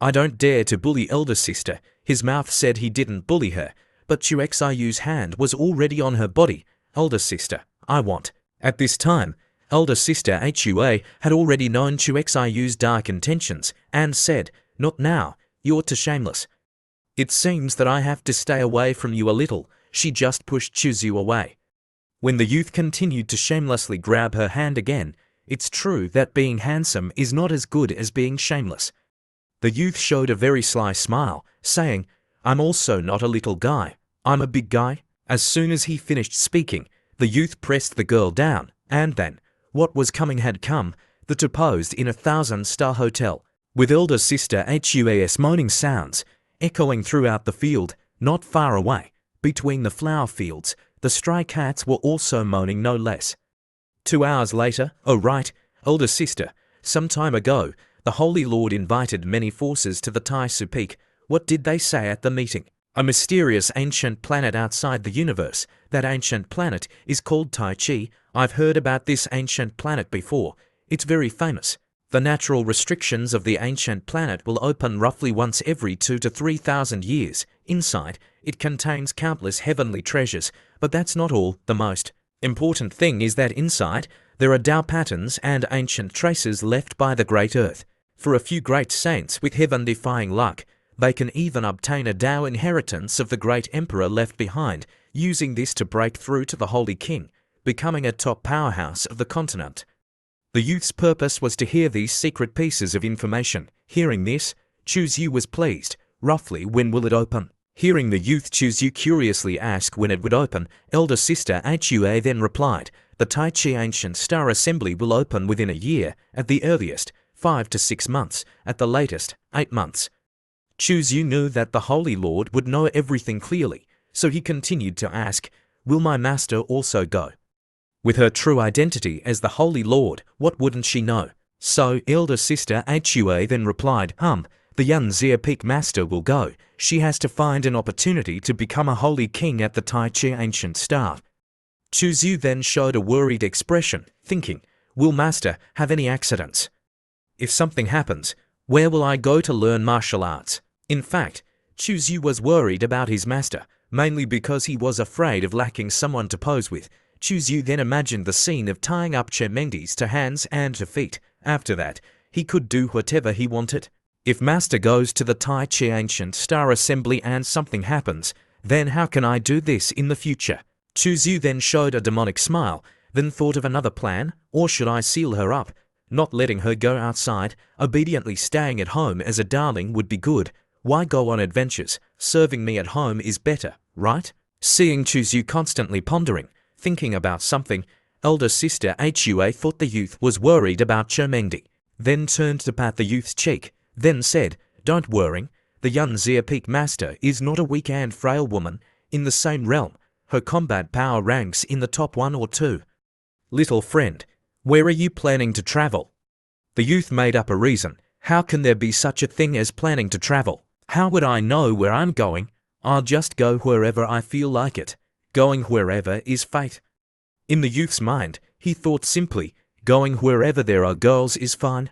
"I don't dare to bully elder sister." His mouth said he didn't bully her, but Chuxiu's hand was already on her body. "Elder sister, I want." At this time, elder sister Hua had already known Chuxiu's dark intentions and said, "Not now, you're too shameless. It seems that I have to stay away from you a little." She just pushed Chuzyu away. When the youth continued to shamelessly grab her hand again, it's true that being handsome is not as good as being shameless. The youth showed a very sly smile, saying, "I'm also not a little guy. I'm a big guy." As soon as he finished speaking, the youth pressed the girl down, and then, what was coming had come. The two posed in a 1,000-star hotel, with elder sister Hua's moaning sounds echoing throughout the field. Not far away, between the flower fields, the stray cats were also moaning no less. 2 hours later, "Oh right, elder sister, some time ago, the Holy Lord invited many forces to the Taisu Peak. What did they say at the meeting?" "A mysterious ancient planet outside the universe. That ancient planet is called Tai Chi. I've heard about this ancient planet before. It's very famous. The natural restrictions of the ancient planet will open roughly once every 2,000 to 3,000 years. Inside, it contains countless heavenly treasures, but that's not all. The most important thing is that inside, there are Tao patterns and ancient traces left by the Great Earth. For a few great saints with heaven-defying luck, they can even obtain a Tao inheritance of the great emperor left behind, using this to break through to the Holy King, becoming a top powerhouse of the continent." The youth's purpose was to hear these secret pieces of information. Hearing this, Chuzyu was pleased. "Roughly when will it open?" Hearing the youth, Chuzyu curiously asked when it would open. Elder sister Hua then replied, "The Tai Chi Ancient Star Assembly will open within a year, at the earliest, 5 to 6 months, at the latest, 8 months. Chuzyu knew that the Holy Lord would know everything clearly, so he continued to ask, "Will my master also go?" With her true identity as the Holy Lord, what wouldn't she know? So, elder sister Hua then replied, "The Yanzia Peak Master will go. She has to find an opportunity to become a holy king at the Tai Chi Ancient Star." Chuzyu then showed a worried expression, thinking, "Will Master have any accidents? If something happens, where will I go to learn martial arts?" In fact, Chuzyu was worried about his master, mainly because he was afraid of lacking someone to pose with. Chuzyu then imagined the scene of tying up Chemengdis to hands and to feet. After that, he could do whatever he wanted. If Master goes to the Tai Chi Ancient Star Assembly and something happens, then how can I do this in the future? Chuzyu then showed a demonic smile, then thought of another plan. Or should I seal her up? not letting her go outside, obediently staying at home as a darling would be good. Why go on adventures? Serving me at home is better, right? Seeing Chuzyu constantly pondering, thinking about something, elder sister Hua thought the youth was worried about Chomengdi, then turned to pat the youth's cheek, then said, "Don't worry, the Yunzia Peak Master is not a weak and frail woman. In the same realm, her combat power ranks in the top 1 or 2. Little friend, where are you planning to travel?" The youth made up a reason. How can there be such a thing as planning to travel? How would I know where I'm going? I'll just go wherever I feel like it. Going wherever is fate. In the youth's mind, he thought simply, going wherever there are girls is fine.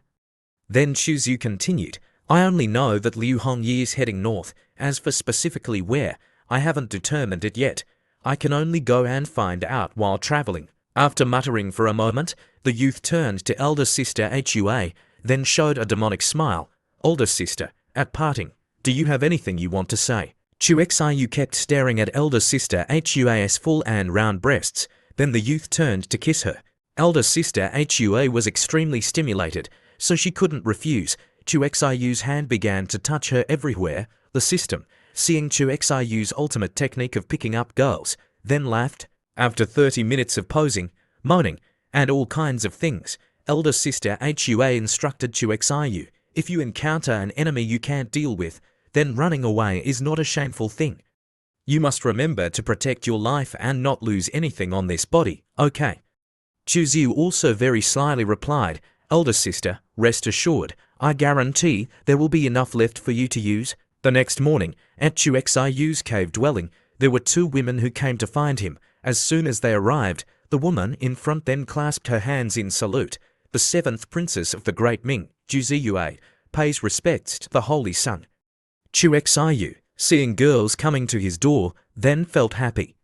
Then Chuzyu continued, "I only know that Liu Hongyi is heading north. As for specifically where, I haven't determined it yet. I can only go and find out while traveling." After muttering for a moment, the youth turned to elder sister Hua, then showed a demonic smile. "Older sister, at parting, do you have anything you want to say?" Chuxiu kept staring at elder sister Hua's full and round breasts. Then the youth turned to kiss her. Elder sister Hua was extremely stimulated, so she couldn't refuse. Chuxiu's hand began to touch her everywhere. The system, seeing Chuxiu's ultimate technique of picking up girls, then laughed. After 30 minutes of posing, moaning, and all kinds of things, elder sister Hua instructed Chuxiu, "If you encounter an enemy you can't deal with, then running away is not a shameful thing. You must remember to protect your life and not lose anything on this body, okay?" Chuzyu also very slyly replied, "Elder sister, rest assured, I guarantee there will be enough left for you to use." The next morning, at Chuxiu's cave dwelling, there were 2 women who came to find him. As soon as they arrived, the woman in front then clasped her hands in salute. The 7th princess of the Great Ming, Ziyue, pays respects to the Holy Sun. Chuxiu, seeing girls coming to his door, then felt happy.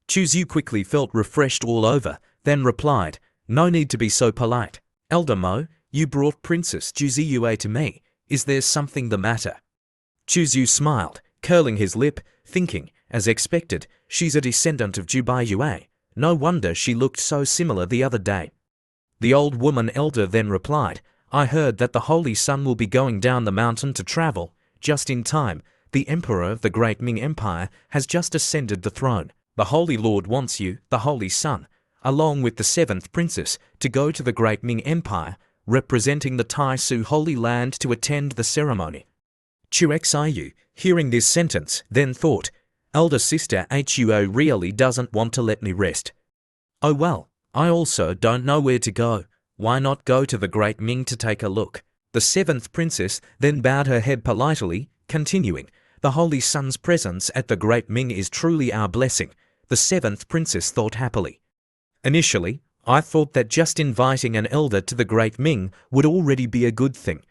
Chuzyu quickly felt refreshed all over, then replied, "No need to be so polite. Elder Mo, you brought Princess Ziyue to me. Is there something the matter?" Chuzyu smiled, curling his lip, thinking, as expected, she's a descendant of Jubaiyue. No wonder she looked so similar the other day. The old woman elder then replied, "I heard that the Holy Sun will be going down the mountain to travel. Just in time, the Emperor of the Great Ming Empire has just ascended the throne. The Holy Lord wants you, the Holy Sun, along with the 7th princess, to go to the Great Ming Empire, representing the Tai Su Holy Land to attend the ceremony." Chuxiu, hearing this sentence, then thought, "Elder sister Hua really doesn't want to let me rest. Oh well, I also don't know where to go. Why not go to the Great Ming to take a look?" The 7th princess then bowed her head politely, continuing, "The Holy Sun's presence at the Great Ming is truly our blessing." The 7th princess thought happily. "Initially, I thought that just inviting an elder to the Great Ming would already be a good thing.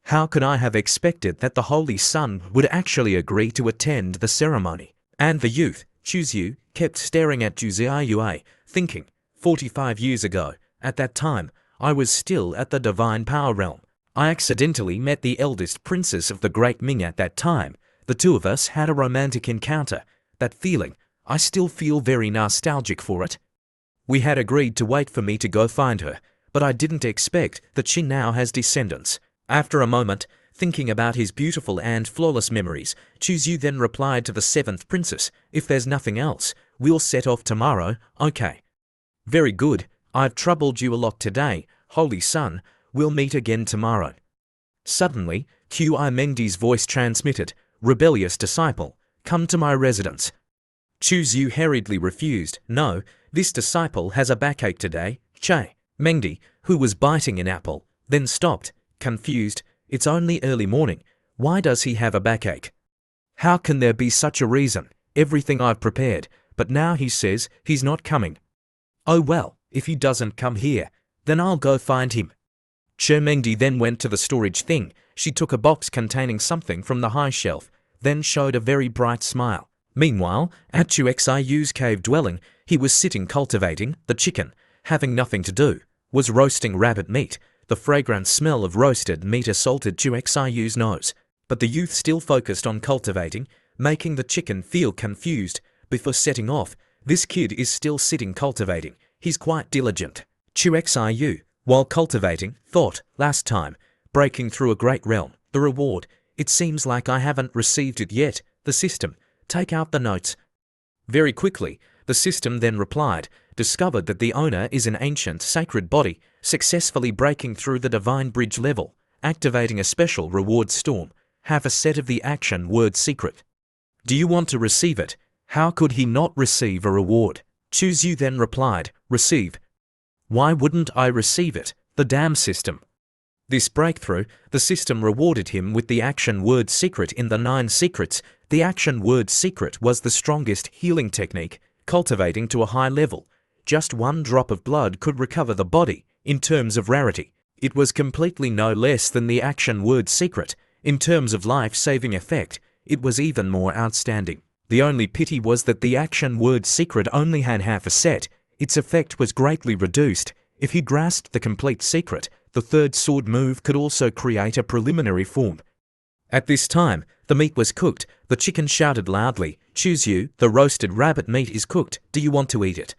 How could I have expected that the Holy Sun would actually agree to attend the ceremony?" And the youth, Chuzyu, kept staring at Ziyue, thinking, 45 years ago, at that time, I was still at the Divine Power Realm. I accidentally met the eldest princess of the Great Ming at that time. The 2 of us had a romantic encounter. That feeling, I still feel very nostalgic for it. We had agreed to wait for me to go find her, but I didn't expect that she now has descendants. After a moment, thinking about his beautiful and flawless memories, Chuzyu then replied to the 7th princess, "If there's nothing else, we'll set off tomorrow, okay?" "Very good. I've troubled you a lot today, Holy Sun. We'll meet again tomorrow." Suddenly, Qi Mengdi's voice transmitted, "Rebellious disciple, come to my residence." Chuzyu hurriedly refused. "No, this disciple has a backache today." Che Mengdi, who was biting an apple, then stopped, confused. "It's only early morning. Why does he have a backache? How can there be such a reason? Everything I've prepared, but now he says he's not coming. Oh well, if he doesn't come here, then I'll go find him." Mengdi then went to the storage thing. She took a box containing something from the high shelf, then showed a very bright smile. Meanwhile, at Chuxiu's cave dwelling, he was sitting cultivating. The chicken, having nothing to do, was roasting rabbit meat. The fragrant smell of roasted meat assaulted Chuxiu's nose, but the youth still focused on cultivating, making the chicken feel confused. Before setting off, "This kid is still sitting cultivating. He's quite diligent." Chuxiu, While cultivating, thought, last time, breaking through a great realm, the reward, it seems like I haven't received it yet, the system, take out the notes. Very quickly, the system then replied, discovered that the owner is an ancient, sacred body, successfully breaking through the divine bridge level, activating a special reward storm, have a set of the action word secret. Do you want to receive it? How could he not receive a reward? Choose You then replied, receive. Why wouldn't I receive it? The damn system. This breakthrough, the system rewarded him with the action word secret in the 9 secrets. The action word secret was the strongest healing technique, cultivating to a high level. Just 1 drop of blood could recover the body. In terms of rarity, it was completely no less than the action word secret. In terms of life-saving effect, it was even more outstanding. The only pity was that the action word secret only had half a set. Its effect was greatly reduced. If he grasped the complete secret, the 3rd sword move could also create a preliminary form. At this time, the meat was cooked. The chicken shouted loudly, Choose You, the roasted rabbit meat is cooked. Do you want to eat it?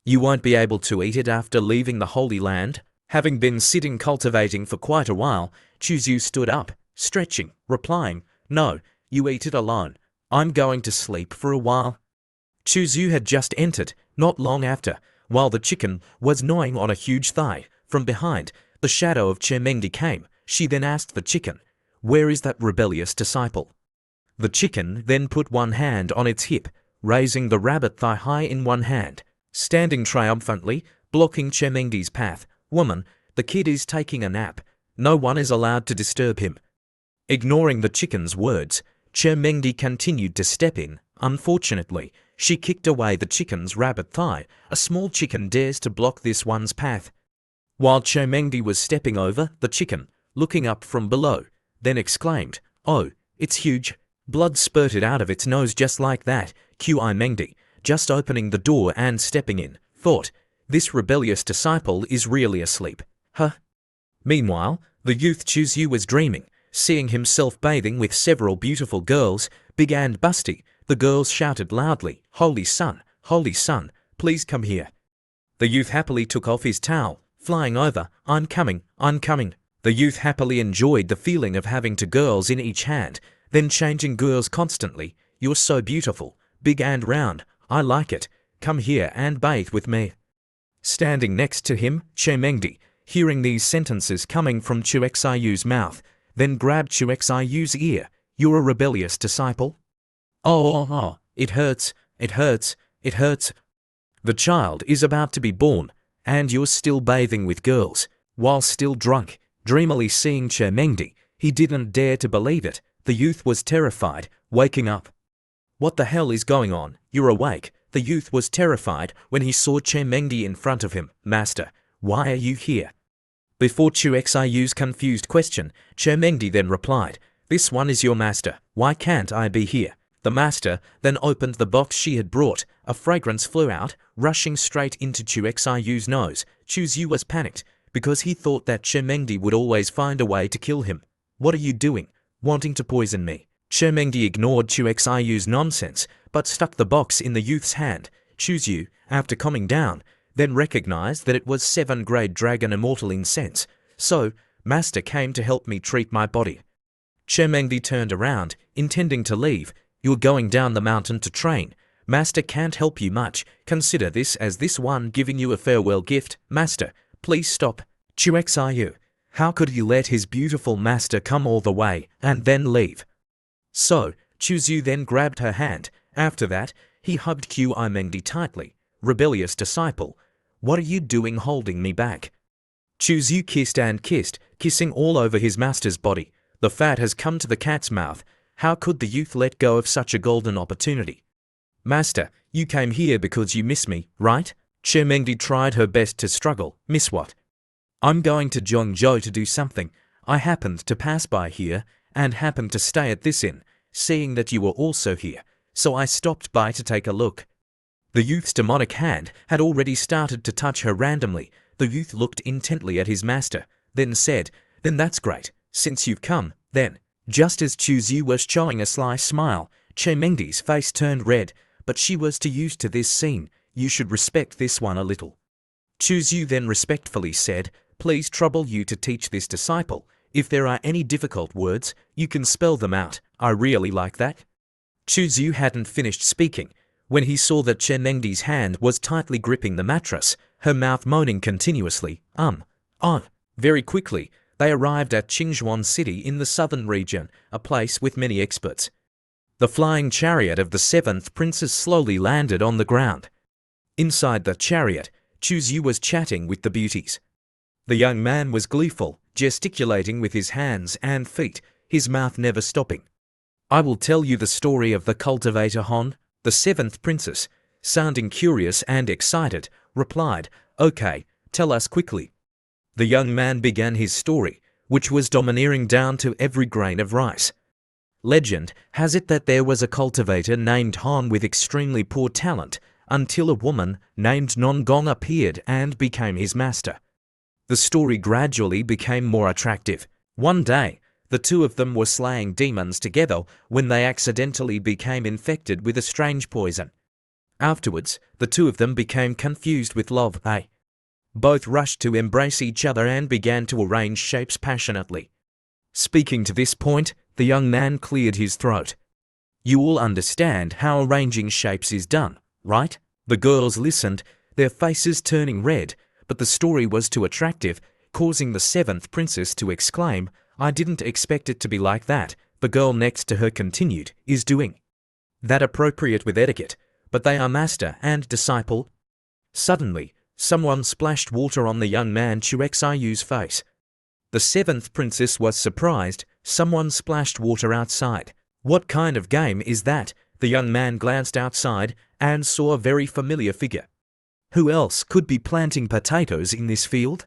You won't be able to eat it after leaving the Holy Land. Having been sitting cultivating for quite a while, Choose You stood up, stretching, replying, No, you eat it alone. I'm going to sleep for a while. Choose You had just entered, not long after, while the chicken was gnawing on a huge thigh. From behind, the shadow of Chermengdi came. She then asked the chicken, Where is that rebellious disciple? The chicken then put one hand on its hip, raising the rabbit thigh high in one hand, standing triumphantly, blocking Chermengdi's path. Woman, the kid is taking a nap. No one is allowed to disturb him. Ignoring the chicken's words, Chermengdi continued to step in. Unfortunately, she kicked away the chicken's rabbit thigh. A small chicken dares to block this one's path. While Chermengdi was stepping over the chicken, looking up from below, then exclaimed, Oh, it's huge. Blood spurted out of its nose just like that. Chermengdi, just opening the door and stepping in, thought, This rebellious disciple is really asleep. Huh? Meanwhile, the youth Choose You was dreaming, seeing himself bathing with several beautiful girls, big and busty. The girls shouted loudly, Holy Sun, please come here. The youth happily took off his towel, flying over, I'm coming. The youth happily enjoyed the feeling of having 2 girls in each hand, then changing girls constantly. You're so beautiful, big and round, I like it, come here and bathe with me. Standing next to him, Chermengdi, hearing these sentences coming from Chuexayu's mouth, then grabbed Chuexayu's ear. You're a rebellious disciple? Oh, it hurts. The child is about to be born, and you're still bathing with girls. While still drunk, dreamily seeing Chermengdi, he didn't dare to believe it. The youth was terrified, waking up. What the hell is going on? You're awake. The youth was terrified when he saw Chermengdi in front of him. Master, why are you here? Before Chuexayu's confused question, Chermengdi then replied, This one is your master. Why can't I be here? The master then opened the box she had brought. A fragrance flew out, rushing straight into Chuexayu's nose. Choose You was panicked, because he thought that Chermengdi would always find a way to kill him. What are you doing? Wanting to poison me? Chermengdi ignored Chuexayu's nonsense, but stuck the box in the youth's hand. Choose You, after calming down, then recognized that it was 7th-grade dragon immortal incense. So, master came to help me treat my body. Chermengdi turned around, intending to leave. You're going down the mountain to train. Master can't help you much. Consider this as this one giving you a farewell gift. Master, please stop. Chuexayu, how could he let his beautiful master come all the way and then leave? So, Choose You then grabbed her hand. After that, he hugged Chermengdi tightly. Rebellious disciple, what are you doing holding me back? Choose You kissed and kissed, kissing all over his master's body. The fat has come to the cat's mouth. How could the youth let go of such a golden opportunity? Master, you came here because you miss me, right? Chermengdi tried her best to struggle. Miss what? I'm going to Zhongzhou to do something. I happened to pass by here and happened to stay at this inn, seeing that you were also here, so I stopped by to take a look. The youth's demonic hand had already started to touch her randomly. The youth looked intently at his master, then said, Then that's great. Since you've come, then. Just as Choose You was showing a sly smile, Chermengdi's face turned red, but she was too used to this scene. You should respect this one a little. Choose You then respectfully said, please trouble you to teach this disciple. If there are any difficult words, you can spell them out. I really like that. Chu Yu hadn't finished speaking when he saw that Chen Mengdi's hand was tightly gripping the mattress, her mouth moaning continuously, on. Very quickly, they arrived at Qingzhuan City in the southern region, a place with many experts. The flying chariot of the seventh princess slowly landed on the ground. Inside the chariot, Chu Yu was chatting with the beauties. The young man was gleeful, gesticulating with his hands and feet, his mouth never stopping. I will tell you the story of the cultivator Han, the seventh princess, sounding curious and excited, replied, Okay, tell us quickly. The young man began his story, which was domineering down to every grain of rice. Legend has it that there was a cultivator named Han with extremely poor talent, until a woman named Non Gong appeared and became his master. The story gradually became more attractive. One day, the two of them were slaying demons together when they accidentally became infected with a strange poison. Afterwards, the two of them became confused with love. They both rushed to embrace each other and began to arrange shapes passionately. Speaking to this point, the young man cleared his throat. You all understand how arranging shapes is done, right? The girls listened, their faces turning red, but the story was too attractive, causing the seventh princess to exclaim, I didn't expect it to be like that. The girl next to her continued, is doing that appropriate with etiquette, but they are master and disciple. Suddenly, someone splashed water on the young man Chu Xiu's face. The seventh princess was surprised. Someone splashed water outside. What kind of game is that? The young man glanced outside and saw a very familiar figure. Who else could be planting potatoes in this field?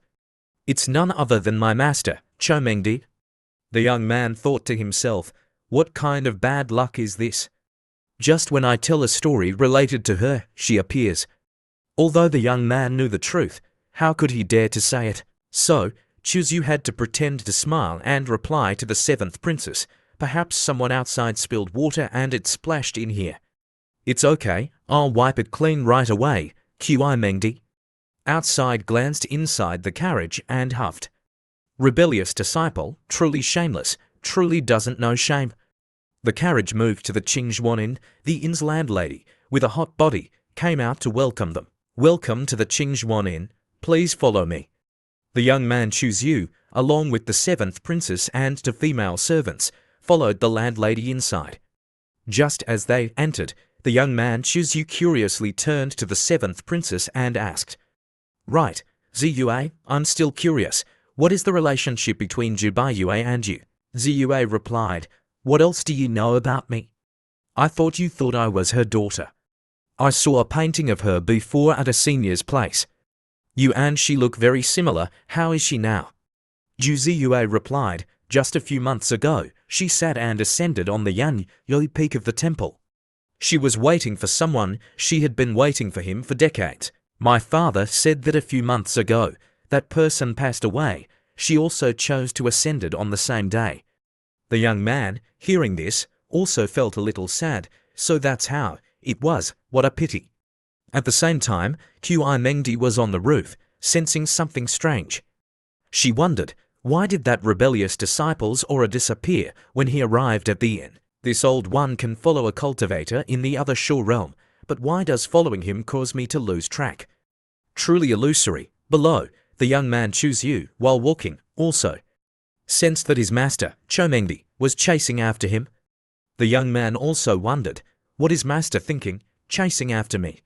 It's none other than my master, Chou Mengdi. The young man thought to himself, what kind of bad luck is this? Just when I tell a story related to her, she appears. Although the young man knew the truth, how could he dare to say it? So, Chu Yu had to pretend to smile and reply to the seventh princess, perhaps someone outside spilled water and it splashed in here. It's okay, I'll wipe it clean right away, Qi Mengdi. Outside glanced inside the carriage and huffed. Rebellious disciple, truly shameless, truly doesn't know shame. The carriage moved to the Qingzhuan Inn. The inn's landlady, with a hot body, came out to welcome them. Welcome to the Qingzhuan Inn, please follow me. The young man Chu Yu, along with the seventh princess and two female servants, followed the landlady inside. Just as they entered, the young man Chu Yu curiously turned to the seventh princess and asked, Right, Ziyue, I'm still curious. What is the relationship between Zhibayue and you? Ziyue replied, What else do you know about me? I thought you thought I was her daughter. I saw a painting of her before at a senior's place. You and she look very similar. How is she now? Ziyue replied, Just a few months ago, she sat and ascended on the Yanyo peak of the temple. She was waiting for someone. She had been waiting for him for decades. My father said that a few months ago, that person passed away. She also chose to ascend on the same day. The young man, hearing this, also felt a little sad. So that's how it was. What a pity. At the same time, Qi Mengdi was on the roof, sensing something strange. She wondered, why did that rebellious disciple's aura disappear when he arrived at the inn? This old one can follow a cultivator in the other shore realm, but why does following him cause me to lose track? Truly illusory. Below, the young man Chu Yu, while walking, also sensed that his master, Chou Mengdi, was chasing after him. The young man also wondered, what is master thinking, chasing after me?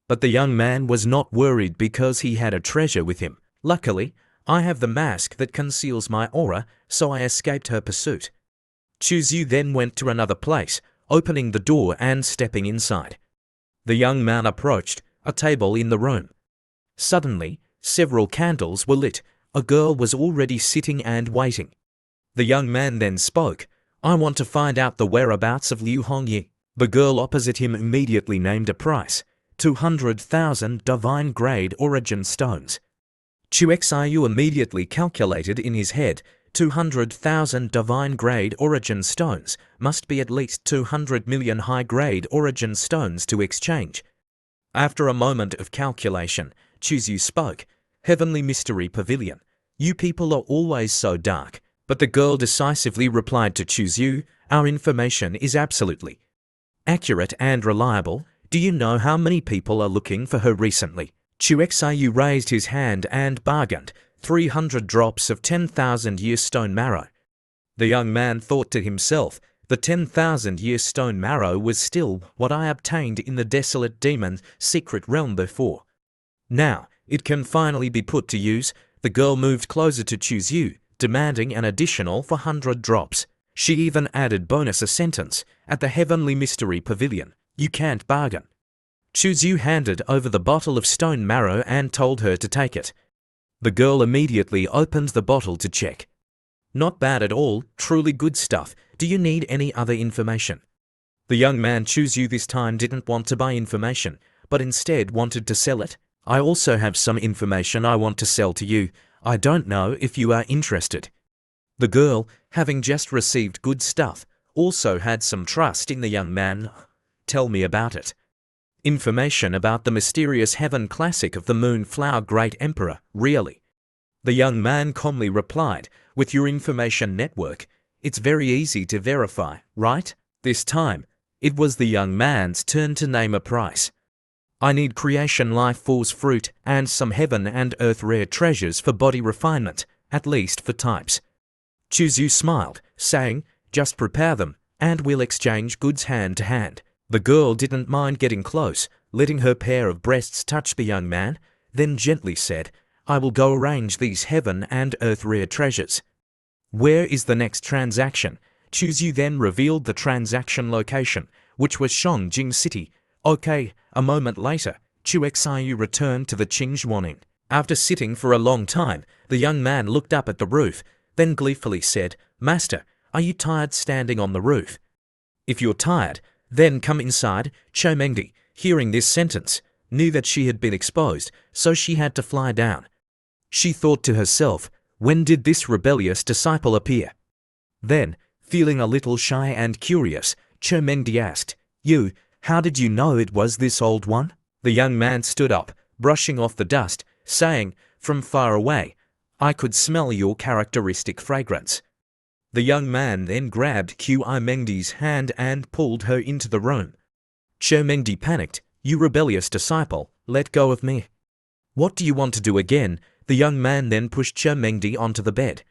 But the young man was not worried because he had a treasure with him. Luckily, I have the mask that conceals my aura, so I escaped her pursuit. Chu Yu then went to another place, opening the door and stepping inside. The young man approached a table in the room. Suddenly, several candles were lit. A girl was already sitting and waiting. The young man then spoke. I want to find out the whereabouts of Liu Hongyi. The girl opposite him immediately named a price. 200,000 divine grade origin stones. Chu Xiu immediately calculated in his head, 200,000 divine grade origin stones must be at least 200 million high grade origin stones to exchange. After a moment of calculation, Chu Yu spoke. Heavenly Mystery Pavilion. You people are always so dark. But the girl decisively replied to Chuzyu, our information is absolutely accurate and reliable. Do you know how many people are looking for her recently? Chuexayu raised his hand and bargained 300 drops of 10,000-year stone marrow. The young man thought to himself, the 10,000-year stone marrow was still what I obtained in the desolate demon's secret realm before. Now, it can finally be put to use. The girl moved closer to Chuzyu, demanding an additional 400 drops. She even added bonus a sentence, at the Heavenly Mystery Pavilion. You can't bargain. Chuzyu handed over the bottle of stone marrow and told her to take it. The girl immediately opened the bottle to check. Not bad at all, truly good stuff. Do you need any other information? The young man Chuzyu this time didn't want to buy information, but instead wanted to sell it. I also have some information I want to sell to you. I don't know if you are interested. The girl, having just received good stuff, also had some trust in the young man. Tell me about it. Information about the mysterious heaven classic of the Moonflower Great Emperor, really? The young man calmly replied, with your information network, it's very easy to verify, right? This time, it was the young man's turn to name a price. I need creation life force fruit and some heaven and earth rare treasures for body refinement, at least for types. Chuzyu smiled, saying, just prepare them, and we'll exchange goods hand to hand. The girl didn't mind getting close, letting her pair of breasts touch the young man, then gently said, I will go arrange these heaven and earth rare treasures. Where is the next transaction? Chuzyu then revealed the transaction location, which was Shongjing City. Okay, a moment later, Chuexayu returned to the Qingzhuaning. After sitting for a long time, the young man looked up at the roof, then gleefully said, Master, are you tired standing on the roof? If you're tired, then come inside. Chomengdi, hearing this sentence, knew that she had been exposed, so she had to fly down. She thought to herself, when did this rebellious disciple appear? Then, feeling a little shy and curious, Chomengdi asked, You, how did you know it was this old one? The young man stood up, brushing off the dust, saying, from far away, I could smell your characteristic fragrance. The young man then grabbed Mengdi's hand and pulled her into the room. Chomengdi panicked, You rebellious disciple, let go of me. What do you want to do again? The young man then pushed Chomengdi onto the bed.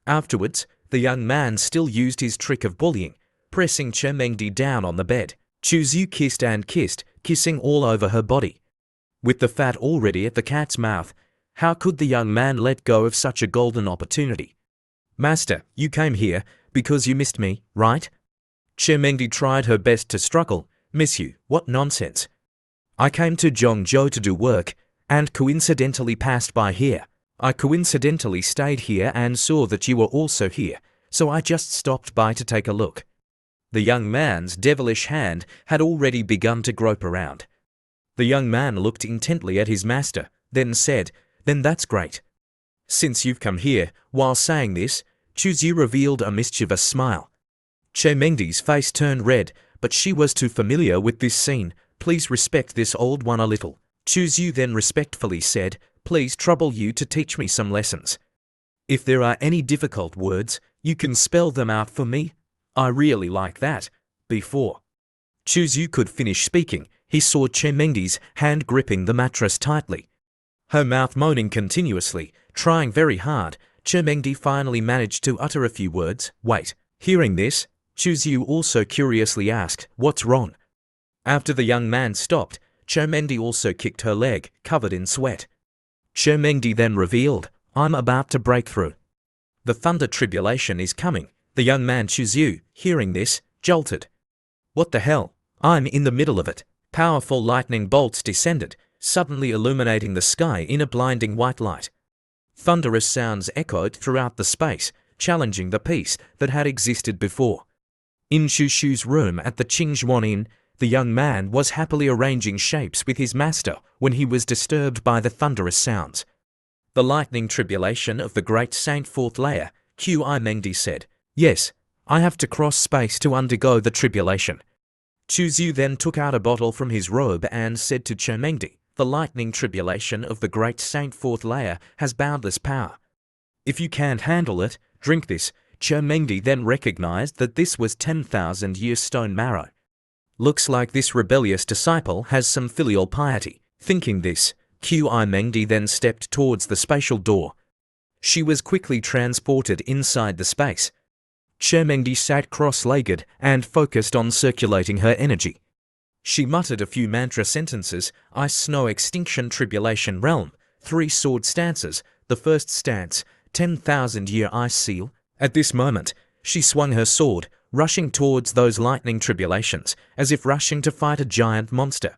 Afterwards, the young man still used his trick of bullying, pressing Chomengdi down on the bed. Chuzyu kissed and kissed, kissing all over her body. With the fat already at the cat's mouth, how could the young man let go of such a golden opportunity? Master, you came here because you missed me, right? Chomengdi tried her best to struggle. Miss you? What nonsense. I came to Zhongzhou to do work, and coincidentally passed by here. I coincidentally stayed here and saw that you were also here, so I just stopped by to take a look. The young man's devilish hand had already begun to grope around. The young man looked intently at his master, then said, Then that's great. Since you've come here, while saying this, Chuzyu revealed a mischievous smile. Chomengdi's face turned red, but she was too familiar with this scene. Please respect this old one a little. Chuzyu then respectfully said, Please trouble you to teach me some lessons. If there are any difficult words, you can spell them out for me. I really like that. Before Chuzyu could finish speaking, he saw Chomengdi's hand gripping the mattress tightly. Her mouth moaning continuously, trying very hard, Chomengdi finally managed to utter a few words. Wait. Hearing this, Chuzyu also curiously asked, What's wrong? After the young man stopped, Chomengdi also kicked her leg, covered in sweat. Chomengdi then revealed, I'm about to break through. The thunder tribulation is coming. The young man Chuzyu, hearing this, jolted. What the hell? I'm in the middle of it. Powerful lightning bolts descended, suddenly illuminating the sky in a blinding white light. Thunderous sounds echoed throughout the space, challenging the peace that had existed before. In Shushu's room at the Qingzhuan Inn, the young man was happily arranging shapes with his master when he was disturbed by the thunderous sounds. The lightning tribulation of the great Saint Fourth Layer, Mengdi said, Yes, I have to cross space to undergo the tribulation. Chuzyu then took out a bottle from his robe and said to Chomengdi, The lightning tribulation of the great Saint Fourth Layer has boundless power. If you can't handle it, drink this. Chermengdi then recognized that this was 10,000-year stone marrow. Looks like this rebellious disciple has some filial piety. Thinking this, Mengdi then stepped towards the spatial door. She was quickly transported inside the space. Chermengdi sat cross-legged and focused on circulating her energy. She muttered a few mantra sentences: Ice, Snow, Extinction, Tribulation, Realm, 3 sword stances. The first stance, 10,000-year ice seal. At this moment, she swung her sword, rushing towards those lightning tribulations, as if rushing to fight a giant monster.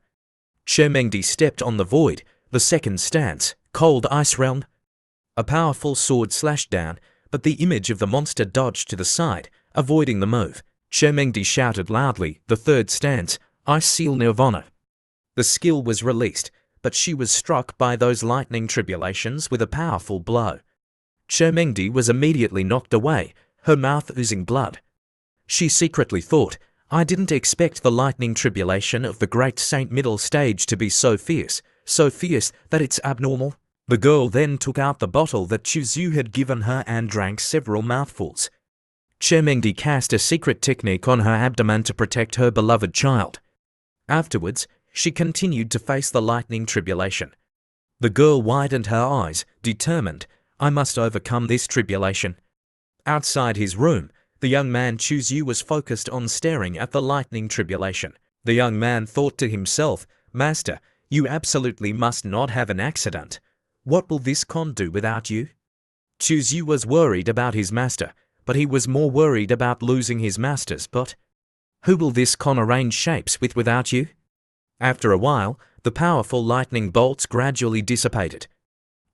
Chermengdi stepped on the void. The second stance, Cold Ice Realm. A powerful sword slashed down, but the image of the monster dodged to the side, avoiding the move. Chermengdi shouted loudly, the third stance, Ice Seal Nirvana. The skill was released, but she was struck by those lightning tribulations with a powerful blow. Chermengdi was immediately knocked away, her mouth oozing blood. She secretly thought, I didn't expect the lightning tribulation of the great Saint Middle Stage to be so fierce that it's abnormal. The girl then took out the bottle that Chuzhu had given her and drank several mouthfuls. Chermengdi cast a secret technique on her abdomen to protect her beloved child. Afterwards, she continued to face the lightning tribulation. The girl widened her eyes, determined, I must overcome this tribulation. Outside his room, the young man Chuzhu was focused on staring at the lightning tribulation. The young man thought to himself, Master, you absolutely must not have an accident. What will this con do without you? Chuzhu was worried about his master, but he was more worried about losing his master's but who will this con arrange shapes with without you? After a while, the powerful lightning bolts gradually dissipated.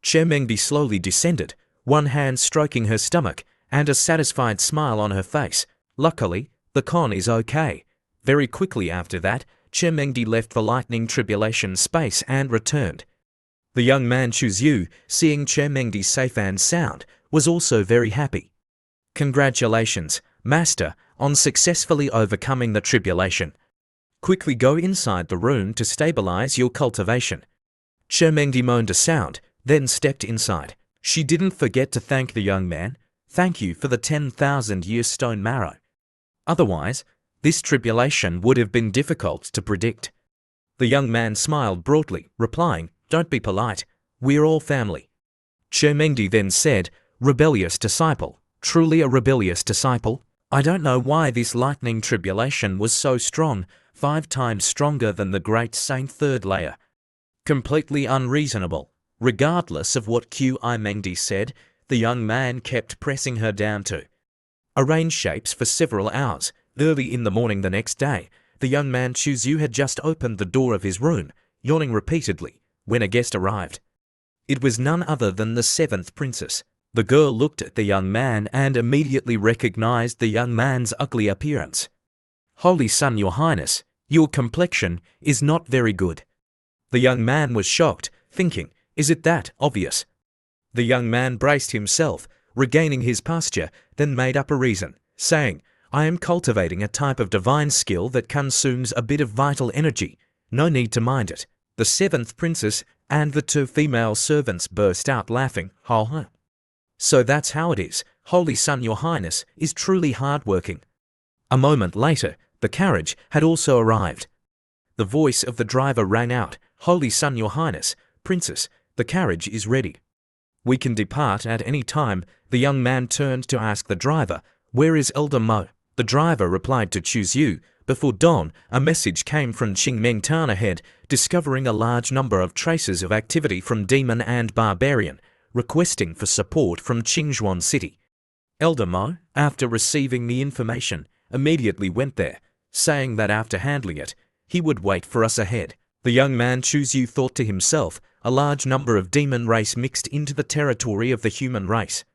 Chermengdi slowly descended, one hand stroking her stomach, and a satisfied smile on her face. Luckily, the con is okay. Very quickly after that, Chermengdi left the lightning tribulation space and returned. The young man Chuzhu, seeing Chermengdi safe and sound, was also very happy. Congratulations, Master, on successfully overcoming the tribulation. Quickly go inside the room to stabilize your cultivation. Chermengdi moaned a sound, then stepped inside. She didn't forget to thank the young man. Thank you for the 10,000-year stone marrow. Otherwise, this tribulation would have been difficult to predict. The young man smiled broadly, replying, Don't be polite, we're all family. Chermengdi then said, Rebellious disciple, truly a rebellious disciple. I don't know why this lightning tribulation was so strong, 5 times stronger than the great Saint Third Layer. Completely unreasonable. Regardless of what Mengdi said, the young man kept pressing her down to arrange shapes for several hours. Early in the morning the next day, the young man Chuzhu had just opened the door of his room, yawning repeatedly, when a guest arrived. It was none other than the 7th princess. The girl looked at the young man and immediately recognized the young man's ugly appearance. Holy Sun, Your Highness, your complexion is not very good. The young man was shocked, thinking, Is it that obvious? The young man braced himself, regaining his posture, then made up a reason, saying, I am cultivating a type of divine skill that consumes a bit of vital energy. No need to mind it. The 7th princess and the 2 female servants burst out laughing. Ha. So that's how it is. Holy Sun, Your Highness is truly hard-working. A moment later, the carriage had also arrived. The voice of the driver rang out, Holy Sun, Your Highness, Princess, the carriage is ready. We can depart at any time. The young man turned to ask the driver, Where is Elder Mo? The driver replied to Chuzhu, Before dawn, a message came from Qingmeng Town ahead, discovering a large number of traces of activity from demon and barbarian, requesting for support from Qingzhuan City. Elder Mo, after receiving the information, immediately went there, saying that after handling it, he would wait for us ahead. The young man Chuzhu thought to himself, a large number of demon race mixed into the territory of the human race.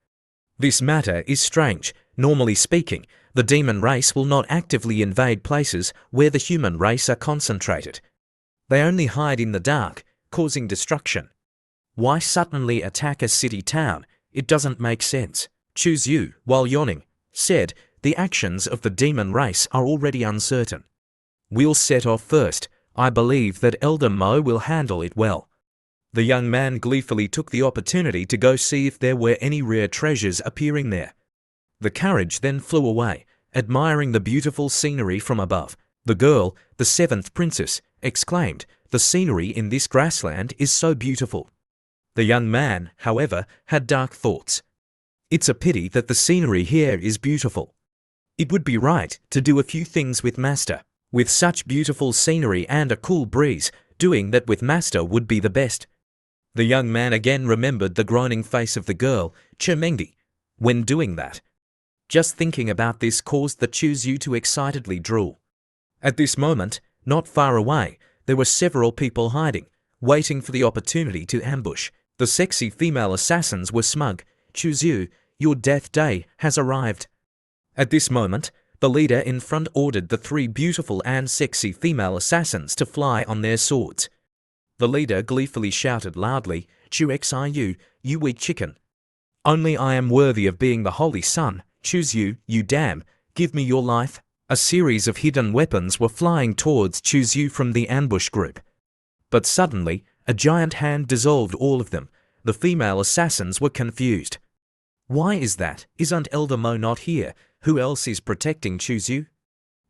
This matter is strange. Normally speaking, the demon race will not actively invade places where the human race are concentrated. They only hide in the dark, causing destruction. Why suddenly attack a city town? It doesn't make sense. Chuzhu, while yawning, said, The actions of the demon race are already uncertain. We'll set off first. I believe that Elder Mo will handle it well. The young man gleefully took the opportunity to go see if there were any rare treasures appearing there. The carriage then flew away, admiring the beautiful scenery from above. The girl, the seventh princess, exclaimed, "The scenery in this grassland is so beautiful." The young man, however, had dark thoughts. "It's a pity that the scenery here is beautiful. It would be right to do a few things with Master. With such beautiful scenery and a cool breeze, doing that with Master would be the best." The young man again remembered the groaning face of the girl, Chermengdi, when doing that. Just thinking about this caused the Chuzyu to excitedly drool. At this moment, not far away, there were several people hiding, waiting for the opportunity to ambush. The sexy female assassins were smug. "Chuzyu, your death day has arrived." At this moment, the leader in front ordered the three beautiful and sexy female assassins to fly on their swords. The leader gleefully shouted loudly, "Chu-xiu, you weak chicken. Only I am worthy of being the holy son. Chuzyu, you damn, give me your life." A series of hidden weapons were flying towards Chuzyu from the ambush group. But suddenly, a giant hand dissolved all of them. The female assassins were confused. "Why is that? Isn't Elder Mo not here? Who else is protecting Chuzyu?"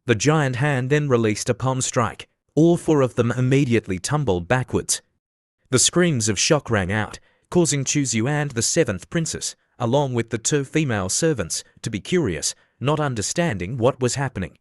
The giant hand then released a palm strike. All four of them immediately tumbled backwards. The screams of shock rang out, causing Chuzyu and the seventh princess, along with the two female servants, to be curious, not understanding what was happening.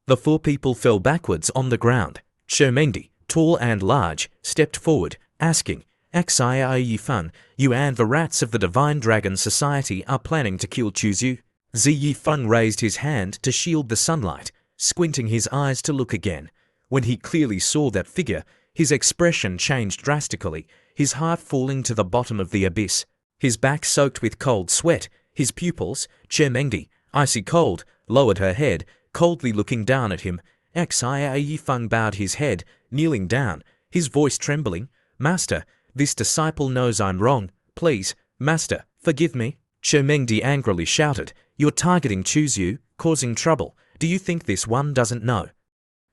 The four people fell backwards on the ground. Chermengdi, tall and large, stepped forward, asking, "Xia Yifan, you and the rats of the Divine Dragon Society are planning to kill Chuzyu?" Zi Yifeng raised his hand to shield the sunlight, squinting his eyes to look again. When he clearly saw that figure, his expression changed drastically, his heart falling to the bottom of the abyss. His back soaked with cold sweat, his pupils, Chermengdi, icy cold, lowered her head, coldly looking down at him. Xia Yifeng bowed his head, kneeling down, his voice trembling. "Master, this disciple knows I'm wrong. Please, Master, forgive me." Chermengdi angrily shouted, "You're targeting Chuzyu, causing trouble. Do you think this one doesn't know?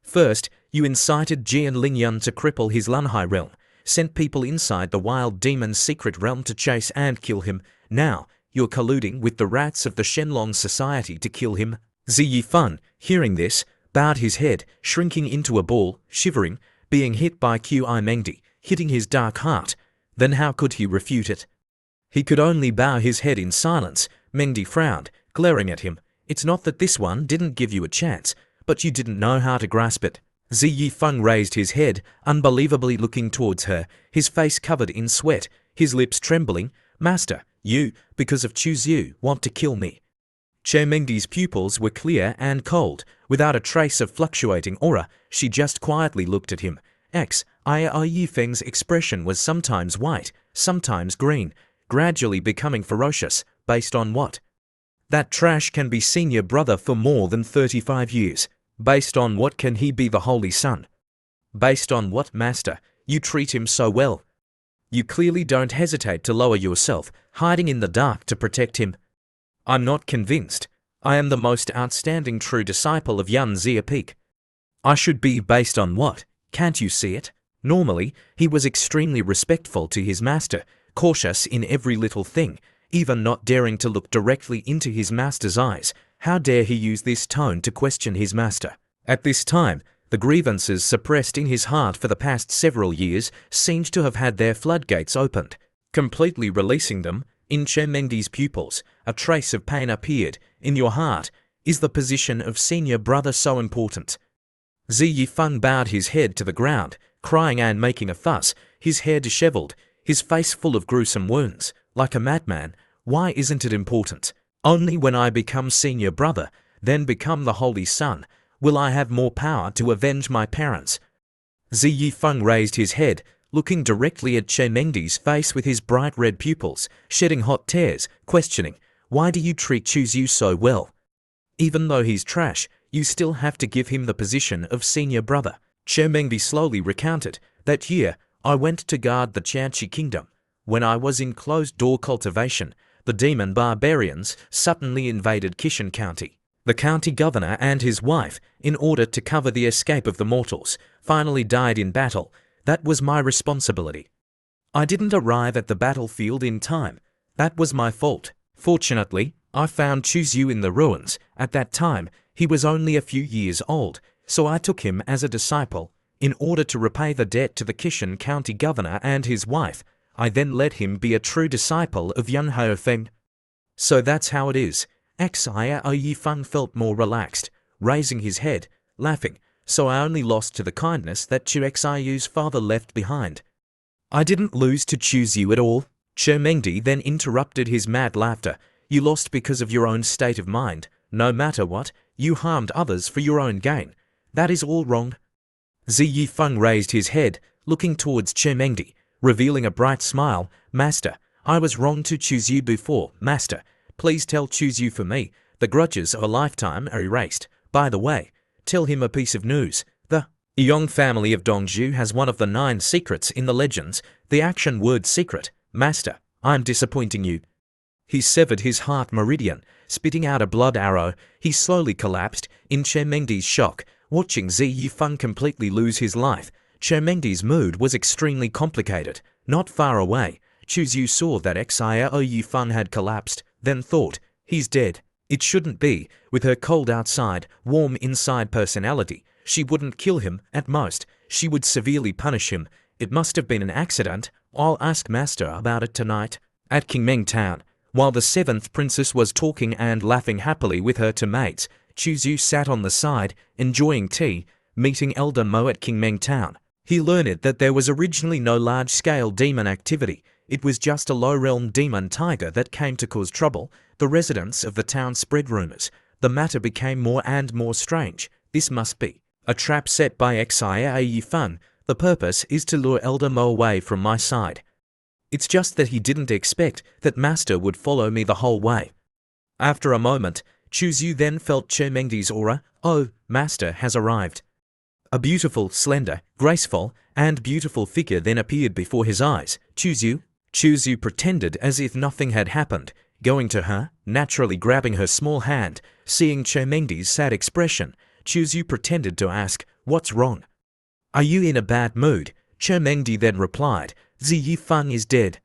First, you incited Jian Lingyun to cripple his Lunhai realm, sent people inside the wild demon's secret realm to chase and kill him. Now, you're colluding with the rats of the Shenlong Society to kill him." Zi Yifeng, hearing this, bowed his head, shrinking into a ball, shivering, being hit by Qi Mengdi, hitting his dark heart. Then how could he refute it? He could only bow his head in silence. Mengdi frowned, glaring at him. "It's not that this one didn't give you a chance, but you didn't know how to grasp it." Zi Yifeng raised his head, unbelievably looking towards her, his face covered in sweat, his lips trembling. "Master, you, because of Chuzyu, want to kill me." Chermengdi's pupils were clear and cold, without a trace of fluctuating aura. She just quietly looked at him. Xia Yifeng's expression was sometimes white, sometimes green, gradually becoming ferocious. Based on what? That trash can be senior brother for more than 35 years. Based on what can he be the holy son? Based on what, Master? You treat him so well. You clearly don't hesitate to lower yourself, hiding in the dark to protect him. I'm not convinced. I am the most outstanding true disciple of Yan Ziapeak. I should be based on what? Can't you see it? Normally, he was extremely respectful to his master, cautious in every little thing, even not daring to look directly into his master's eyes. How dare he use this tone to question his master? At this time, the grievances suppressed in his heart for the past several years seemed to have had their floodgates opened, completely releasing them. In Chermengdi's pupils, a trace of pain appeared. In your heart, is the position of senior brother so important? Zi Yifeng bowed his head to the ground, crying and making a fuss, his hair disheveled, his face full of gruesome wounds, like a madman. Why isn't it important? Only when I become senior brother, then become the holy son, will I have more power to avenge my parents. Zi Yifeng raised his head, looking directly at Chermengdi's face with his bright red pupils, shedding hot tears, questioning, why do you treat Chuzyu so well? Even though he's trash, you still have to give him the position of senior brother. Chermengdi slowly recounted, that year, I went to guard the Chanchi kingdom. When I was in closed-door cultivation, the demon barbarians suddenly invaded Kishan County. The county governor and his wife, in order to cover the escape of the mortals, finally died in battle. That was my responsibility. I didn't arrive at the battlefield in time. That was my fault. Fortunately, I found Chuzyu in the ruins. At that time, he was only a few years old, so I took him as a disciple. In order to repay the debt to the Kishan County Governor and his wife, I then let him be a true disciple of Yun Feng. So that's how it is. Xia Yifeng felt more relaxed, raising his head, laughing. So I only lost to the kindness that Chu Xiyu's father left behind. I didn't lose to Chuzyu at all. Che Mengdi then interrupted his mad laughter. You lost because of your own state of mind. No matter what, you harmed others for your own gain. That is all wrong. Zi Yifeng raised his head, looking towards Che Mengdi, revealing a bright smile. Master, I was wrong to Chuzyu before. Master, please tell Chuzyu for me. The grudges of a lifetime are erased. By the way, tell him a piece of news. The Yong family of Dongzhu has one of the 9 secrets in the legends, the action word secret. Master, I'm disappointing you. He severed his heart meridian, spitting out a blood arrow. He slowly collapsed in Che Mengdi's shock, watching Zi Yifeng completely lose his life. Che Mengdi's mood was extremely complicated. Not far away, Chuzyu saw that Xia Yifeng had collapsed, then thought, he's dead. It shouldn't be. With her cold outside, warm inside personality, she wouldn't kill him. At most, she would severely punish him. It must have been an accident. I'll ask Master about it tonight. At Qingmeng Town, while the 7th princess was talking and laughing happily with her two mates, Chuzyu sat on the side, enjoying tea. Meeting Elder Mo at Qingmeng Town, he learned that there was originally no large-scale demon activity. It was just a low-realm demon tiger that came to cause trouble. The residents of the town spread rumors. The matter became more and more strange. This must be a trap set by Xia Yifeng. The purpose is to lure Elder Mo away from my side. It's just that he didn't expect that Master would follow me the whole way. After a moment, Chuzyu then felt Che Mengdi's aura. Oh, Master has arrived. A beautiful, slender, graceful, and beautiful figure then appeared before his eyes. Chuzyu pretended as if nothing had happened, going to her, naturally grabbing her small hand. Seeing Che Mengdi's sad expression, Chuzyu pretended to ask, "What's wrong? Are you in a bad mood?" Che Mengdi then replied, "Zi Yifeng is dead."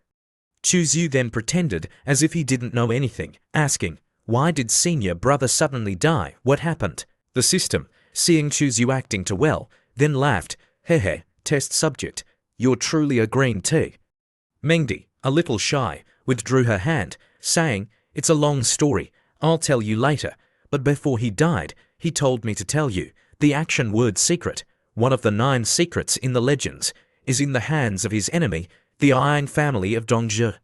Chuzyu then pretended as if he didn't know anything, asking, "Why did senior brother suddenly die? What happened?" The system, seeing Chuzyu acting too well, then laughed. Hehe, test subject. You're truly a green tea. Mengdi, a little shy, withdrew her hand, saying, "It's a long story. I'll tell you later." But before he died, he told me to tell you, the action word secret, one of the 9 secrets in the legends, is in the hands of his enemy, the Yang family of Dongzhi.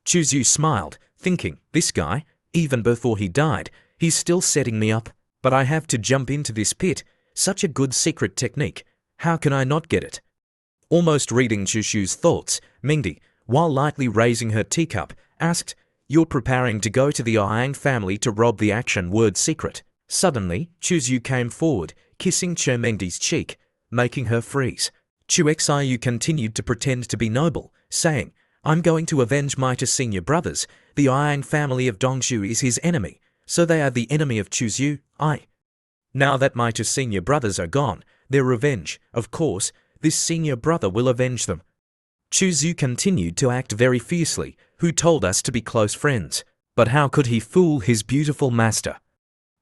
Chuzyu smiled, thinking, this guy, even before he died, he's still setting me up. But I have to jump into this pit. Such a good secret technique. How can I not get it? Almost reading Chuzhu's thoughts, Mengdi, while lightly raising her teacup, asked, "You're preparing to go to the Yang family to rob the action word secret?" Suddenly, Chuzyu came forward, kissing Che Mengdi's cheek, making her freeze. Chu Xiyu continued to pretend to be noble, saying, "I'm going to avenge my two senior brothers. The Yang family of Dongzhu is his enemy, so they are the enemy of Chuzyu. Now that my two senior brothers are gone, their revenge, of course, this senior brother will avenge them." Chuzyu continued to act very fiercely. Who told us to be close friends? But how could he fool his beautiful master?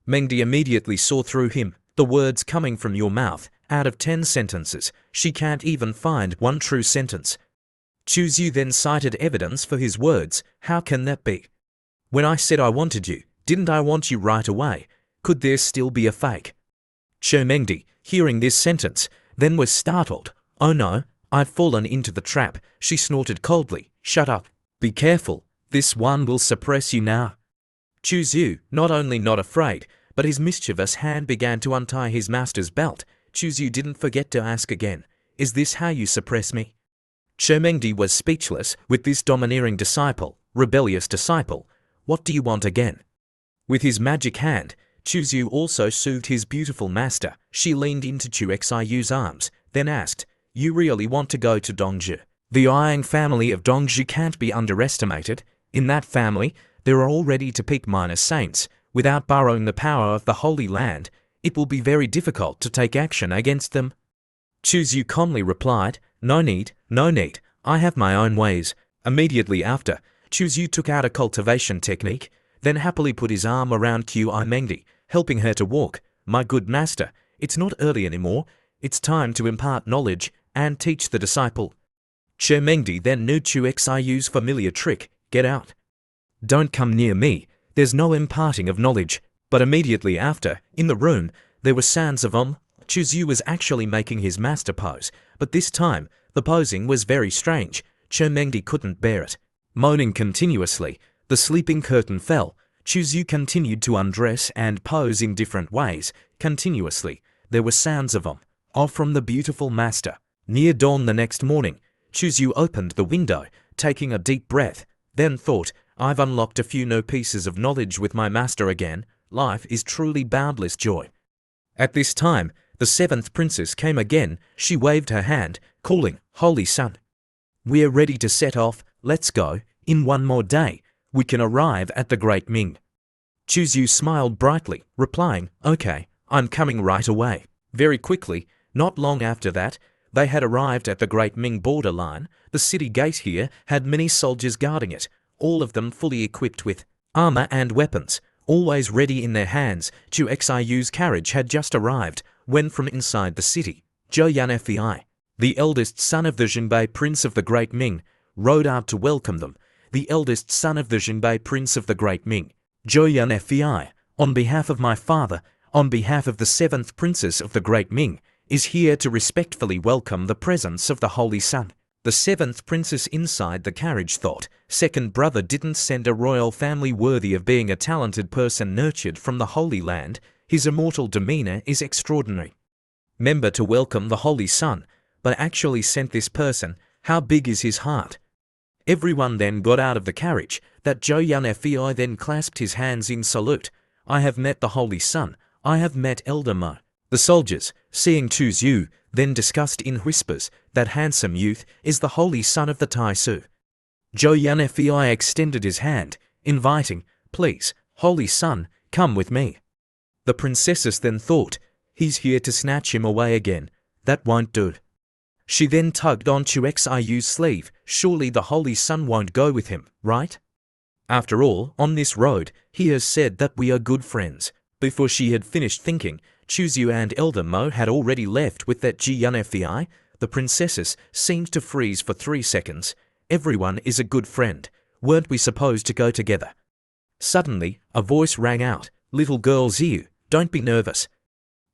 Mengdi immediately saw through him. The words coming from your mouth, out of 10 sentences, she can't even find one true sentence. Chuzyu then cited evidence for his words. How can that be? When I said I wanted you, didn't I want you right away? Could there still be a fake? Che Mengdi, hearing this sentence, then was startled. Oh no, I've fallen into the trap, she snorted coldly. Shut up. Be careful, this one will suppress you now. Chuzyu, not only not afraid, but his mischievous hand began to untie his master's belt. Chuzyu didn't forget to ask again, "Is this how you suppress me?" Che Mengdi was speechless with this domineering disciple, rebellious disciple. What do you want again? With his magic hand, Chuzyu also soothed his beautiful master. She leaned into Chu Xiyu's arms, then asked, "You really want to go to Dongzhi? The Yang family of Dongzhi can't be underestimated. In that family, there are already to peak minor saints. Without borrowing the power of the Holy Land, it will be very difficult to take action against them." Chuzyu calmly replied, No need, I have my own ways. Immediately after, Chuzyu took out a cultivation technique, then happily put his arm around Qi Mengdi, helping her to walk. My good master, it's not early anymore. It's time to impart knowledge and teach the disciple. Qi Mengdi then knew Chu Xiyu's familiar trick, get out. Don't come near me, there's no imparting of knowledge. But immediately after, in the room, there were sounds of Chuzyu was actually making his master pose, but this time, the posing was very strange. Qi Mengdi couldn't bear it. Moaning continuously, the sleeping curtain fell. Chuzyu continued to undress and pose in different ways, continuously. There were sounds of from the beautiful master. Near dawn the next morning, Chuzyu opened the window, taking a deep breath, then thought, I've unlocked a few new pieces of knowledge with my master again. Life is truly boundless joy. At this time, the seventh princess came again. She waved her hand, calling, Holy Son. We're ready to set off, let's go. In one more day, we can arrive at the Great Ming. Chuzyu smiled brightly, replying, Okay, I'm coming right away. Very quickly, not long after that, they had arrived at the Great Ming borderline. The city gate here had many soldiers guarding it, all of them fully equipped with armor and weapons, always ready in their hands. Chu Xiyu's carriage had just arrived, when from inside the city, Zhou Yanfei, the eldest son of the Jinbei Prince of the Great Ming, rode out to welcome them. The eldest son of the Jinbei Prince of the Great Ming, Zhou Yanfei, on behalf of my father, on behalf of the seventh princess of the Great Ming, is here to respectfully welcome the presence of the Holy Son. The seventh princess inside the carriage thought, second brother didn't send a royal family worthy of being a talented person nurtured from the Holy Land. His immortal demeanor is extraordinary. Member to welcome the Holy Son, but actually sent this person. How big is his heart? Everyone then got out of the carriage. That Zhou Yanfei then clasped his hands in salute. I have met the Holy Son. I have met Elder Mo. The soldiers, seeing Chuzyu, then discussed in whispers, that handsome youth is the Holy Son of the Taisu. Zhou Yanfei extended his hand, inviting, Please, Holy Son, come with me. The princesses then thought, He's here to snatch him away again. That won't do. She then tugged on Chu Xiyu's sleeve. Surely the Holy Son won't go with him, right? After all, on this road, he has said that we are good friends. Before she had finished thinking, Chuzyu and Elder Mo had already left with that Zhou Yanfei. The princesses seemed to freeze for 3 seconds. Everyone is a good friend. Weren't we supposed to go together? Suddenly, a voice rang out. Little girl Ziyu, don't be nervous.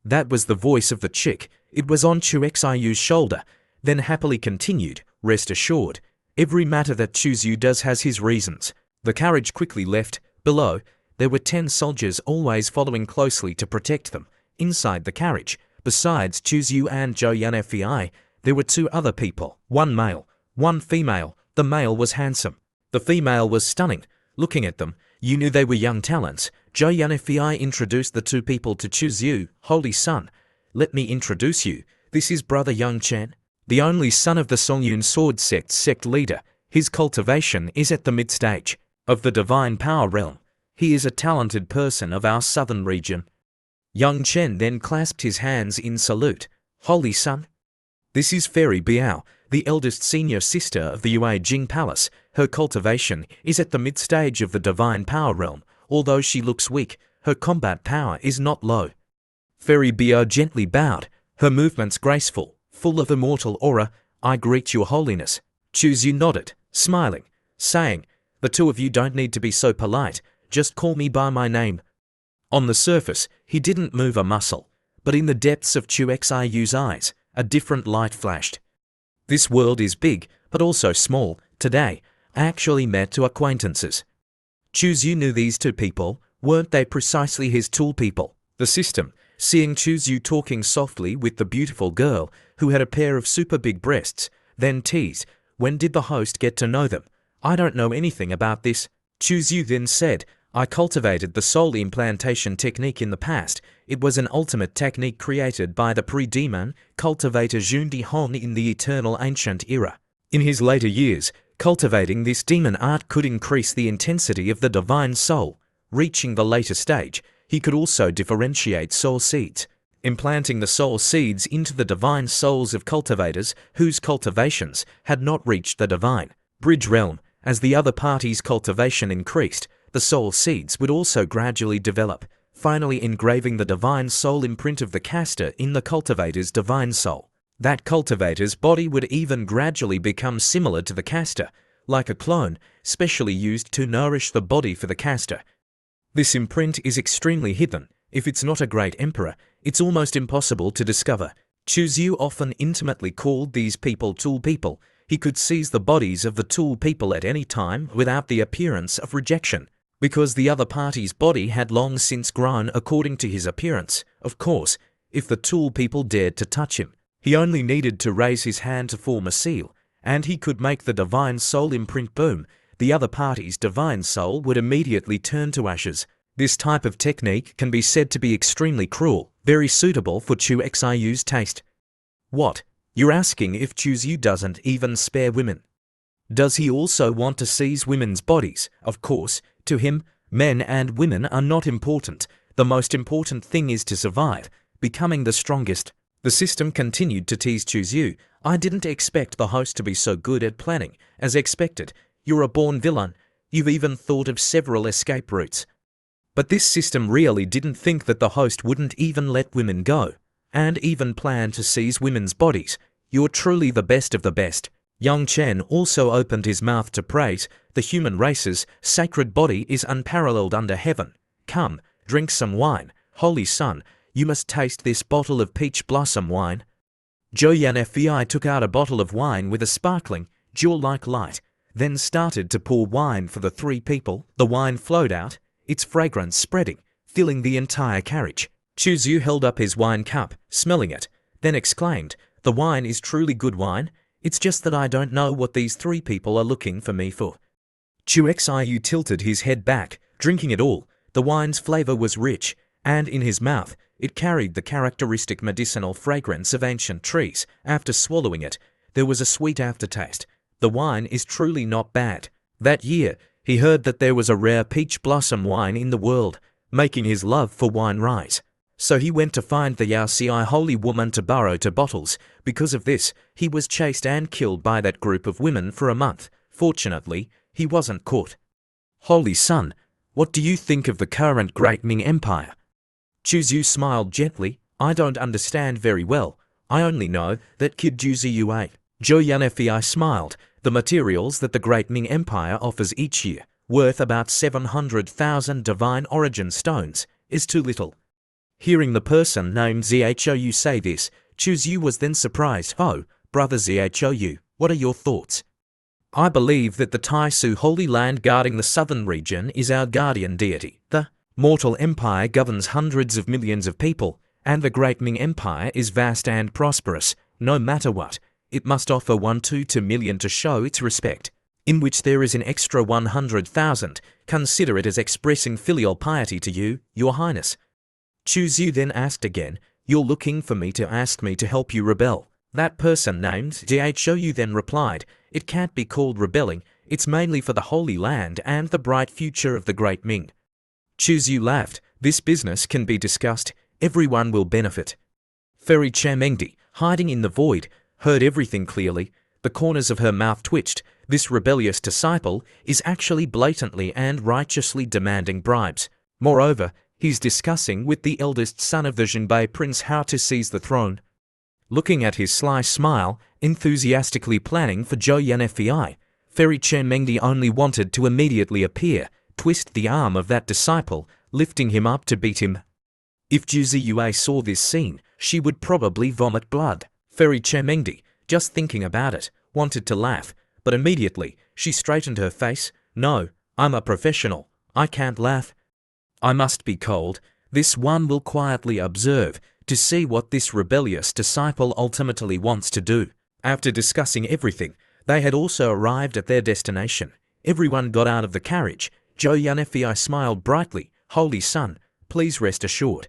That was the voice of the chick. It was on Chu Xiyu's shoulder. Then happily continued, rest assured. Every matter that Chuzyu does has his reasons. The carriage quickly left. Below, there were 10 soldiers always following closely to protect them. Inside the carriage, besides Chuzyu and Zhou Yanfei, there were 2 other people, 1 male, 1 female. The male was handsome. The female was stunning. Looking at them, you knew they were young talents. Zhou Yanfei introduced the 2 people to Chuzyu. Holy Son, let me introduce you. This is Brother Young Chen, the only son of the Songyun Sword sect leader. His cultivation is at the mid-stage of the Divine Power Realm. He is a talented person of our southern region. Young Chen then clasped his hands in salute. Holy Son. This is Fairy Biao, the eldest senior sister of the Yue Jing Palace. Her cultivation is at the mid-stage of the Divine Power Realm. Although she looks weak, her combat power is not low. Fairy Biao gently bowed, her movements graceful, full of immortal aura. I greet your holiness. Chuzyu nodded, smiling, saying, The 2 of you don't need to be so polite, just call me by my name. On the surface, he didn't move a muscle, but in the depths of Chu Xiyu's eyes, a different light flashed. This world is big, but also small. Today, I actually met 2 acquaintances. Chuzyu knew these 2 people. Weren't they precisely his tool people? The system, seeing Chuzyu talking softly with the beautiful girl who had a pair of super big breasts, then teased, when did the host get to know them? I don't know anything about this. Chuzyu then said, I cultivated the soul implantation technique in the past. It was an ultimate technique created by the pre-demon cultivator Jundi Hon in the eternal ancient era. In his later years, cultivating this demon art could increase the intensity of the divine soul. Reaching the later stage, he could also differentiate soul seeds. implanting the soul seeds into the divine souls of cultivators whose cultivations had not reached the divine bridge realm. As the other party's cultivation increased, the soul seeds would also gradually develop, finally engraving the divine soul imprint of the caster in the cultivator's divine soul. That cultivator's body would even gradually become similar to the caster, like a clone, specially used to nourish the body for the caster. This imprint is extremely hidden. If it's not a great emperor, it's almost impossible to discover. Chuzyu often intimately called these people tool people. He could seize the bodies of the tool people at any time without the appearance of rejection, because the other party's body had long since grown according to his appearance. Of course, if the tool people dared to touch him, he only needed to raise his hand to form a seal, and he could make the divine soul imprint boom. The other party's divine soul would immediately turn to ashes. This type of technique can be said to be extremely cruel, very suitable for Chu Xiu's taste. What? You're asking if Chuzyu doesn't even spare women? Does he also want to seize women's bodies? Of course, to him, men and women are not important. The most important thing is to survive, becoming the strongest. The system continued to tease Chuzyu. I didn't expect the host to be so good at planning. As expected, you're a born villain. You've even thought of several escape routes. But this system really didn't think that the host wouldn't even let women go, and even plan to seize women's bodies. You're truly the best of the best. Yang Chen also opened his mouth to praise. The human race's sacred body is unparalleled under heaven. Come, drink some wine. Holy Son, you must taste this bottle of peach blossom wine. Zhou Yanfei took out a bottle of wine with a sparkling, jewel-like light, then started to pour wine for the three people. The wine flowed out, its fragrance spreading, filling the entire carriage. Chuzyu held up his wine cup, smelling it, then exclaimed, "The wine is truly good wine. It's just that I don't know what these three people are looking for me for." Chu Xiu tilted his head back, drinking it all. The wine's flavor was rich, and in his mouth, it carried the characteristic medicinal fragrance of ancient trees. After swallowing it, there was a sweet aftertaste. The wine is truly not bad. That year, he heard that there was a rare peach blossom wine in the world, making his love for wine rise. So he went to find the Yaoci holy woman to borrow 2 bottles. Because of this, he was chased and killed by that group of women for a month. Fortunately, he wasn't caught. Holy Son, what do you think of the current Great Ming Empire? Chuzyu smiled gently. I don't understand very well. I only know that Kid Juzi ate. Zhou Yanfei smiled. The materials that the Great Ming Empire offers each year, worth about 700,000 divine origin stones, is too little. Hearing the person named Zhou say this, Chuzyu was then surprised. Oh, brother Zhou, what are your thoughts? I believe that the Taisu Holy Land guarding the southern region is our guardian deity. The mortal empire governs hundreds of millions of people, and the Great Ming Empire is vast and prosperous. No matter what, it must offer 1 million to show its respect, in which there is an extra 100,000. Consider it as expressing filial piety to you, your highness. Chuzyu then asked again, you're looking for me to ask me to help you rebel? That person named Zhou then replied, it can't be called rebelling, it's mainly for the Holy Land and the bright future of the Great Ming. Chuzyu laughed, this business can be discussed, everyone will benefit. Fairy Chamengdi, hiding in the void, heard everything clearly. The corners of her mouth twitched. This rebellious disciple is actually blatantly and righteously demanding bribes. Moreover, he's discussing with the eldest son of the Jinbei prince how to seize the throne. Looking at his sly smile, enthusiastically planning for Zhou Yanfei, Fairy Chamengdi only wanted to immediately appear, twist the arm of that disciple, lifting him up to beat him. If Juzi saw this scene, she would probably vomit blood. Fairy Chamengdi, just thinking about it, wanted to laugh, but immediately she straightened her face. No, I'm a professional. I can't laugh. I must be cold. This one will quietly observe to see what this rebellious disciple ultimately wants to do. After discussing everything, they had also arrived at their destination. Everyone got out of the carriage. Zhou Yanfei smiled brightly. Holy Son, please rest assured.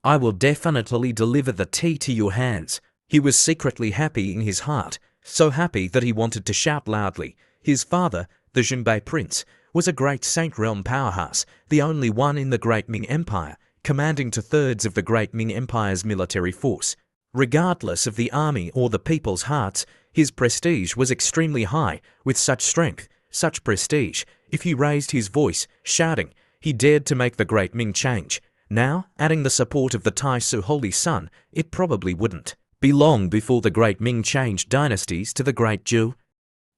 I will definitely deliver the tea to your hands. He was secretly happy in his heart, so happy that he wanted to shout loudly. His father, the Jinbei prince, was a great Saint Realm powerhouse, the only one in the Great Ming Empire, commanding 2/3 of the Great Ming Empire's military force. Regardless of the army or the people's hearts, his prestige was extremely high. With such strength, such prestige, if he raised his voice, shouting, he dared to make the Great Ming change. Now, adding the support of the Tai Su Holy Sun, it probably wouldn't be long before the Great Ming changed dynasties to the Great Zhou.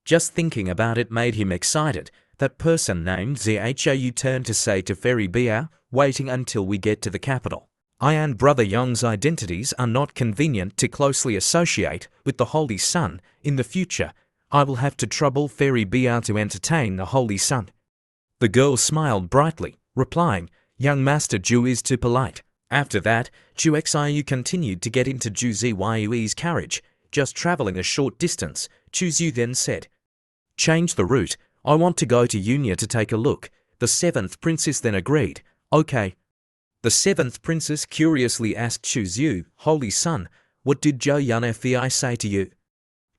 Just thinking about it made him excited. That person named Zhou turned to say to Fairy Biao, waiting until we get to the capital. I and Brother Yong's identities are not convenient to closely associate with the Holy Sun. In the future, I will have to trouble Fairy Biao to entertain the Holy Sun. The girl smiled brightly, replying, young Master Zhu is too polite. After that, Zhu Xiu continued to get into Zhu Ziyue's carriage. Just travelling a short distance, Zhu Xiu then said, change the route. I want to go to Yunya to take a look. The 7th princess then agreed. Okay. The 7th princess curiously asked Zhu Xiu, Holy Sun, what did Zhou Yunfei say to you?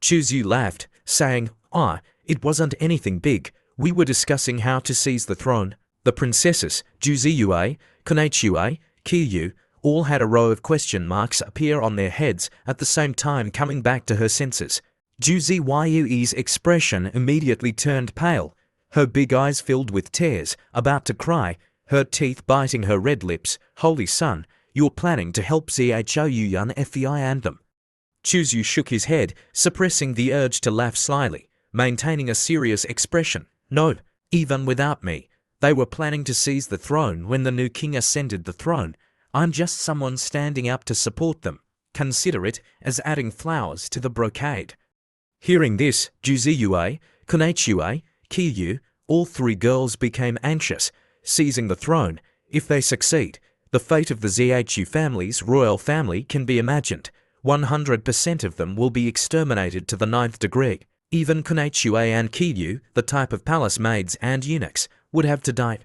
Zhu Xiu laughed, saying, it wasn't anything big. We were discussing how to seize the throne. The princesses, Zhu Ziyue, Konechue, Qiyu, all had a row of question marks appear on their heads at the same time, coming back to her senses. Zhu Ziyue's expression immediately turned pale, her big eyes filled with tears, about to cry, her teeth biting her red lips. Holy Sun, you're planning to help Zhou Yunfei and them. Zhu Xiu shook his head, suppressing the urge to laugh slyly, maintaining a serious expression. No, even without me. They were planning to seize the throne when the new king ascended the throne. I'm just someone standing up to support them. Consider it as adding flowers to the brocade. Hearing this, Zhu Ziyue, Konechue, Qiyu, all 3 girls became anxious. Seizing the throne, if they succeed, the fate of the Zhu family's royal family can be imagined. 100% of them will be exterminated to the 9th degree. Even Konechue and Qiyu, the type of palace maids and eunuchs, would have to die.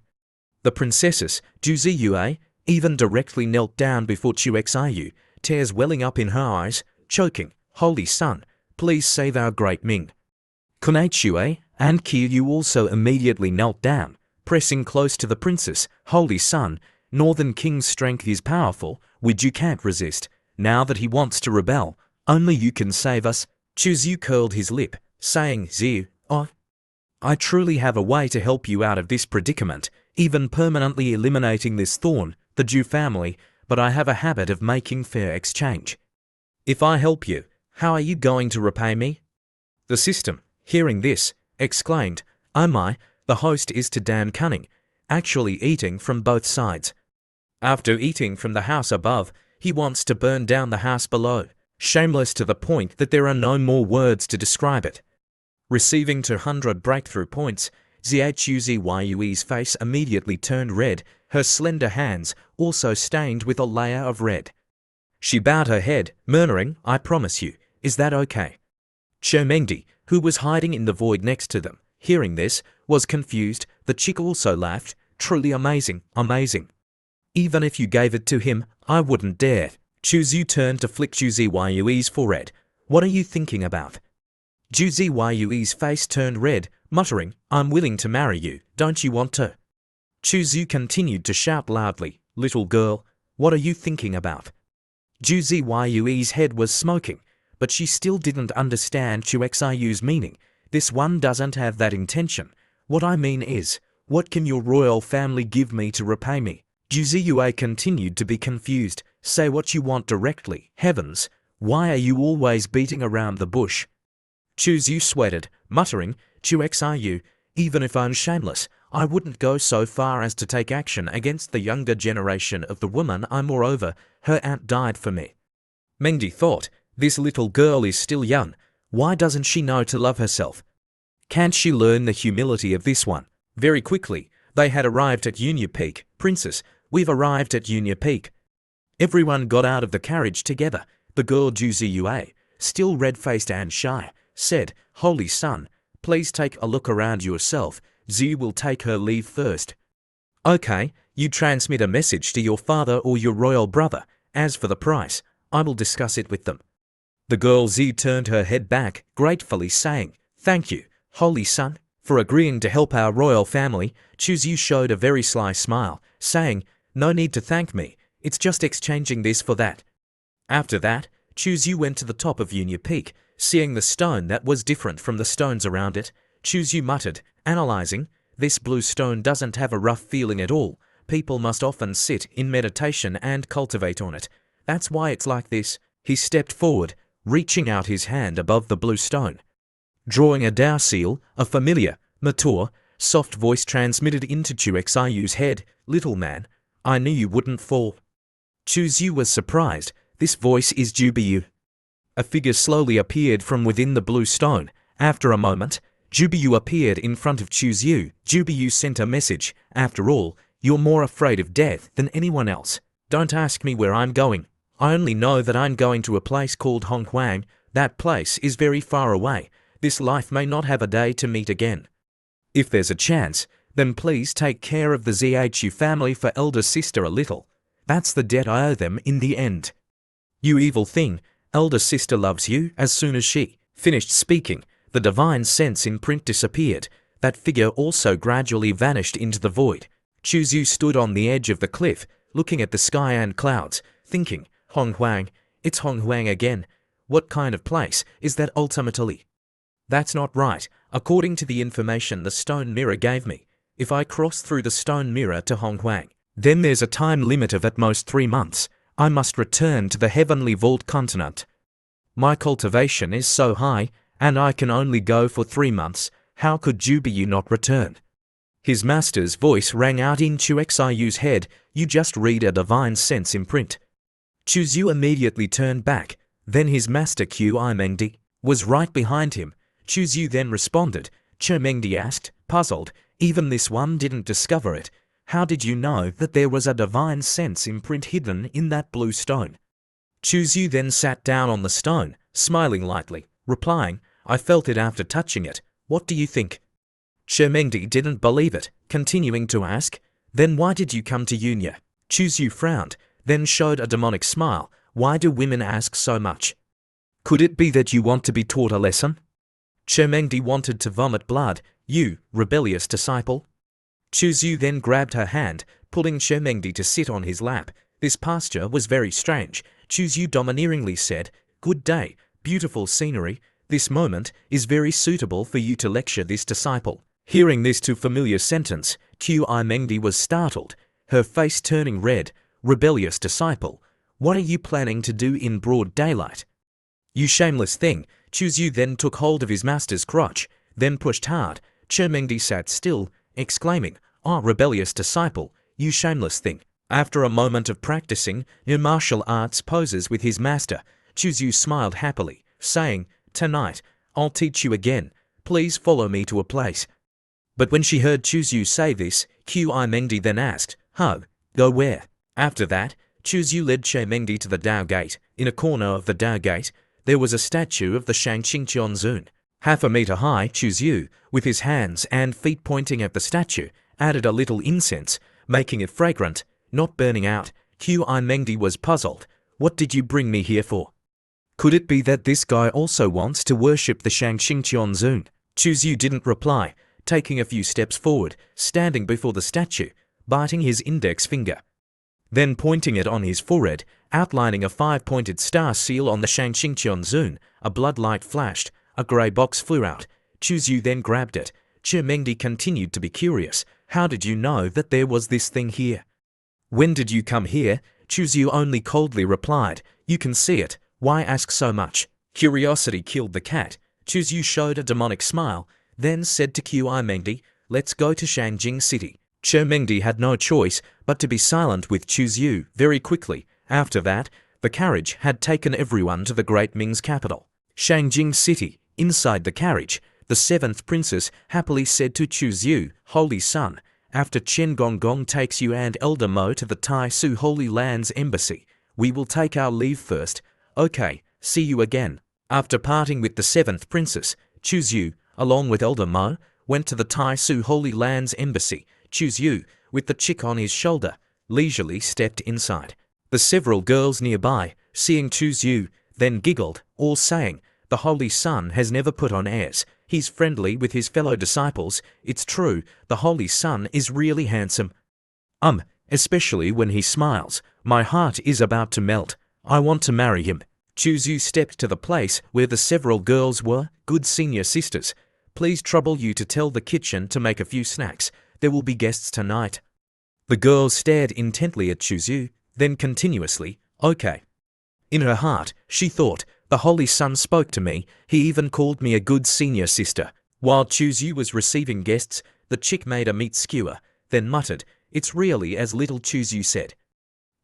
The princesses, Zhu Ziyue, even directly knelt down before Zhu Xiu, tears welling up in her eyes, choking, Holy Sun, please save our Great Ming. Konechue and Qiyu also immediately knelt down, pressing close to the princess. Holy Sun, Northern King's strength is powerful, which you can't resist. Now that he wants to rebel, only you can save us. Zhu Xiu curled his lip, saying, Xiu, I truly have a way to help you out of this predicament, even permanently eliminating this thorn, the Zhu family, but I have a habit of making fair exchange. If I help you, how are you going to repay me? The system, hearing this, exclaimed, oh my, the host is too damn cunning, actually eating from both sides. After eating from the house above, he wants to burn down the house below, shameless to the point that there are no more words to describe it. Receiving 200 breakthrough points, Zhou Ziyue's face immediately turned red, her slender hands also stained with a layer of red. She bowed her head, murmuring, I promise you, is that okay? Chen Mengdi, who was hiding in the void next to them, hearing this, was confused. The chick also laughed, truly amazing, amazing. Even if you gave it to him, I wouldn't dare. Zhu Xiu turned to flick Zhu Ziyue's forehead. What are you thinking about? Zhu Ziyue's face turned red, muttering, I'm willing to marry you, don't you want to? Zhu Xiu continued to shout loudly, little girl, what are you thinking about? Zhu Ziyue's head was smoking, but she still didn't understand Zhu Xiu's meaning. This one doesn't have that intention. What I mean is, what can your royal family give me to repay me? Zhu Ziyue continued to be confused. Say what you want directly. Heavens, why are you always beating around the bush? Zhu Xiu sweated, muttering, Zhu Xiu, even if I'm shameless, I wouldn't go so far as to take action against the younger generation of the woman I moreover, her aunt died for me. Mengdi thought, this little girl is still young. Why doesn't she know to love herself? Can't she learn the humility of this one? Very quickly, they had arrived at Yunya Peak. Princess, we've arrived at Yunya Peak. Everyone got out of the carriage together. The girl Zhu Ziyue, still red-faced and shy, said, Holy Sun, please take a look around yourself. Zhu will take her leave first. Okay, you transmit a message to your father or your royal brother. As for the price, I will discuss it with them. The girl Zhu turned her head back, gratefully saying, Thank you, Holy Sun, for agreeing to help our royal family. Zhu Xiu showed a very sly smile, saying, No need to thank me, it's just exchanging this for that. After that, Chuzyu went to the top of Yunya Peak, seeing the stone that was different from the stones around it. Chuzyu muttered, analyzing, this blue stone doesn't have a rough feeling at all. People must often sit in meditation and cultivate on it. That's why it's like this. He stepped forward, reaching out his hand above the blue stone. Drawing a Dao seal, a familiar, mature, soft voice transmitted into Chuxiyu's head, little man, I knew you wouldn't fall. Chuzyu was surprised. This voice is Jubiyu. A figure slowly appeared from within the blue stone. After a moment, Jubiyu appeared in front of Chuzyu. Jubiyu sent a message. After all, you're more afraid of death than anyone else. Don't ask me where I'm going. I only know that I'm going to a place called Honghuang. That place is very far away. This life may not have a day to meet again. If there's a chance, then please take care of the Zhu family for elder sister a little. That's the debt I owe them in the end. You evil thing, elder sister loves you. As soon as she finished speaking, the divine sense in print disappeared. That figure also gradually vanished into the void. Chuzyu stood on the edge of the cliff, looking at the sky and clouds, thinking, Honghuang, it's Honghuang again. What kind of place is that ultimately? That's not right, according to the information the stone mirror gave me. If I cross through the stone mirror to Honghuang, then there's a time limit of at most 3 months. I must return to the heavenly vault continent. My cultivation is so high, and I can only go for 3 months. How could Jubiyu not return? His master's voice rang out in Chuxiyu's head. You just read a divine sense in print. Chuzyu immediately turned back. Then his master Qimengdi was right behind him. Chuzyu then responded. Qimengdi asked, puzzled, even this one didn't discover it. How did you know that there was a divine sense imprint hidden in that blue stone? Chuzyu then sat down on the stone, smiling lightly, replying, I felt it after touching it. What do you think? Qimengdi didn't believe it, continuing to ask, then why did you come to Yunya? Chuzyu frowned, then showed a demonic smile. Why do women ask so much? Could it be that you want to be taught a lesson? Qimengdi wanted to vomit blood. You, rebellious disciple. Chuzyu then grabbed her hand, pulling Qimengdi to sit on his lap. This posture was very strange. Chuzyu domineeringly said, Good day, beautiful scenery. This moment is very suitable for you to lecture this disciple. Hearing this too familiar sentence, Qimengdi was startled, her face turning red. Rebellious disciple, what are you planning to do in broad daylight? You shameless thing. Chuzyu then took hold of his master's crotch, then pushed hard. Qimengdi sat still, exclaiming, Oh, rebellious disciple, you shameless thing. After a moment of practicing her martial arts poses with his master, Chuzyu smiled happily, saying, Tonight, I'll teach you again. Please follow me to a place. But when she heard Chuzyu say this, Qimengdi then asked, go where? After that, Chuzyu led Qimengdi to the Dao Gate. In a corner of the Dao Gate, there was a statue of the Shangqingqianzun. 1/2 meter high, Chuzyu, with his hands and feet pointing at the statue, added a little incense, making it fragrant, not burning out. Qimengdi was puzzled. What did you bring me here for? Could it be that this guy also wants to worship the Shangqingqianzun? Chuzyu didn't reply, taking a few steps forward, standing before the statue, biting his index finger. Then pointing it on his forehead, outlining a 5-pointed star seal on the Shangqingqianzun, a blood light flashed, a grey box flew out. Chuzyu then grabbed it. Qimengdi continued to be curious. How did you know that there was this thing here? When did you come here? Chuzyu only coldly replied, You can see it. Why ask so much? Curiosity killed the cat. Chuzyu showed a demonic smile, then said to Qimengdi, Let's go to Shangjing City. Qimengdi had no choice but to be silent with Chuzyu very quickly. After that, the carriage had taken everyone to the great Ming's capital, Shangjing City. Inside the carriage, the 7th princess happily said to Chuzyu, Holy son, after Chen Gonggong takes you and Elder Mo to the Tai Su Holy Land's embassy, we will take our leave first. Okay, see you again. After parting with the 7th princess, Chuzyu, along with Elder Mo, went to the Tai Su Holy Land's embassy. Chuzyu, with the chick on his shoulder, leisurely stepped inside. The several girls nearby, seeing Chuzyu, then giggled, all saying, The Holy Son has never put on airs. He's friendly with his fellow disciples. It's true, the Holy Son is really handsome. especially when he smiles. My heart is about to melt. I want to marry him. Chuzu stepped to the place where the several girls were, good senior sisters. Please trouble you to tell the kitchen to make a few snacks. There will be guests tonight. The girls stared intently at Chuzu, then continuously, okay. In her heart, she thought, the Holy Sun spoke to me, he even called me a good senior sister. While Chuzu was receiving guests, the chick made a meat skewer, then muttered, it's really as little Chuzu said.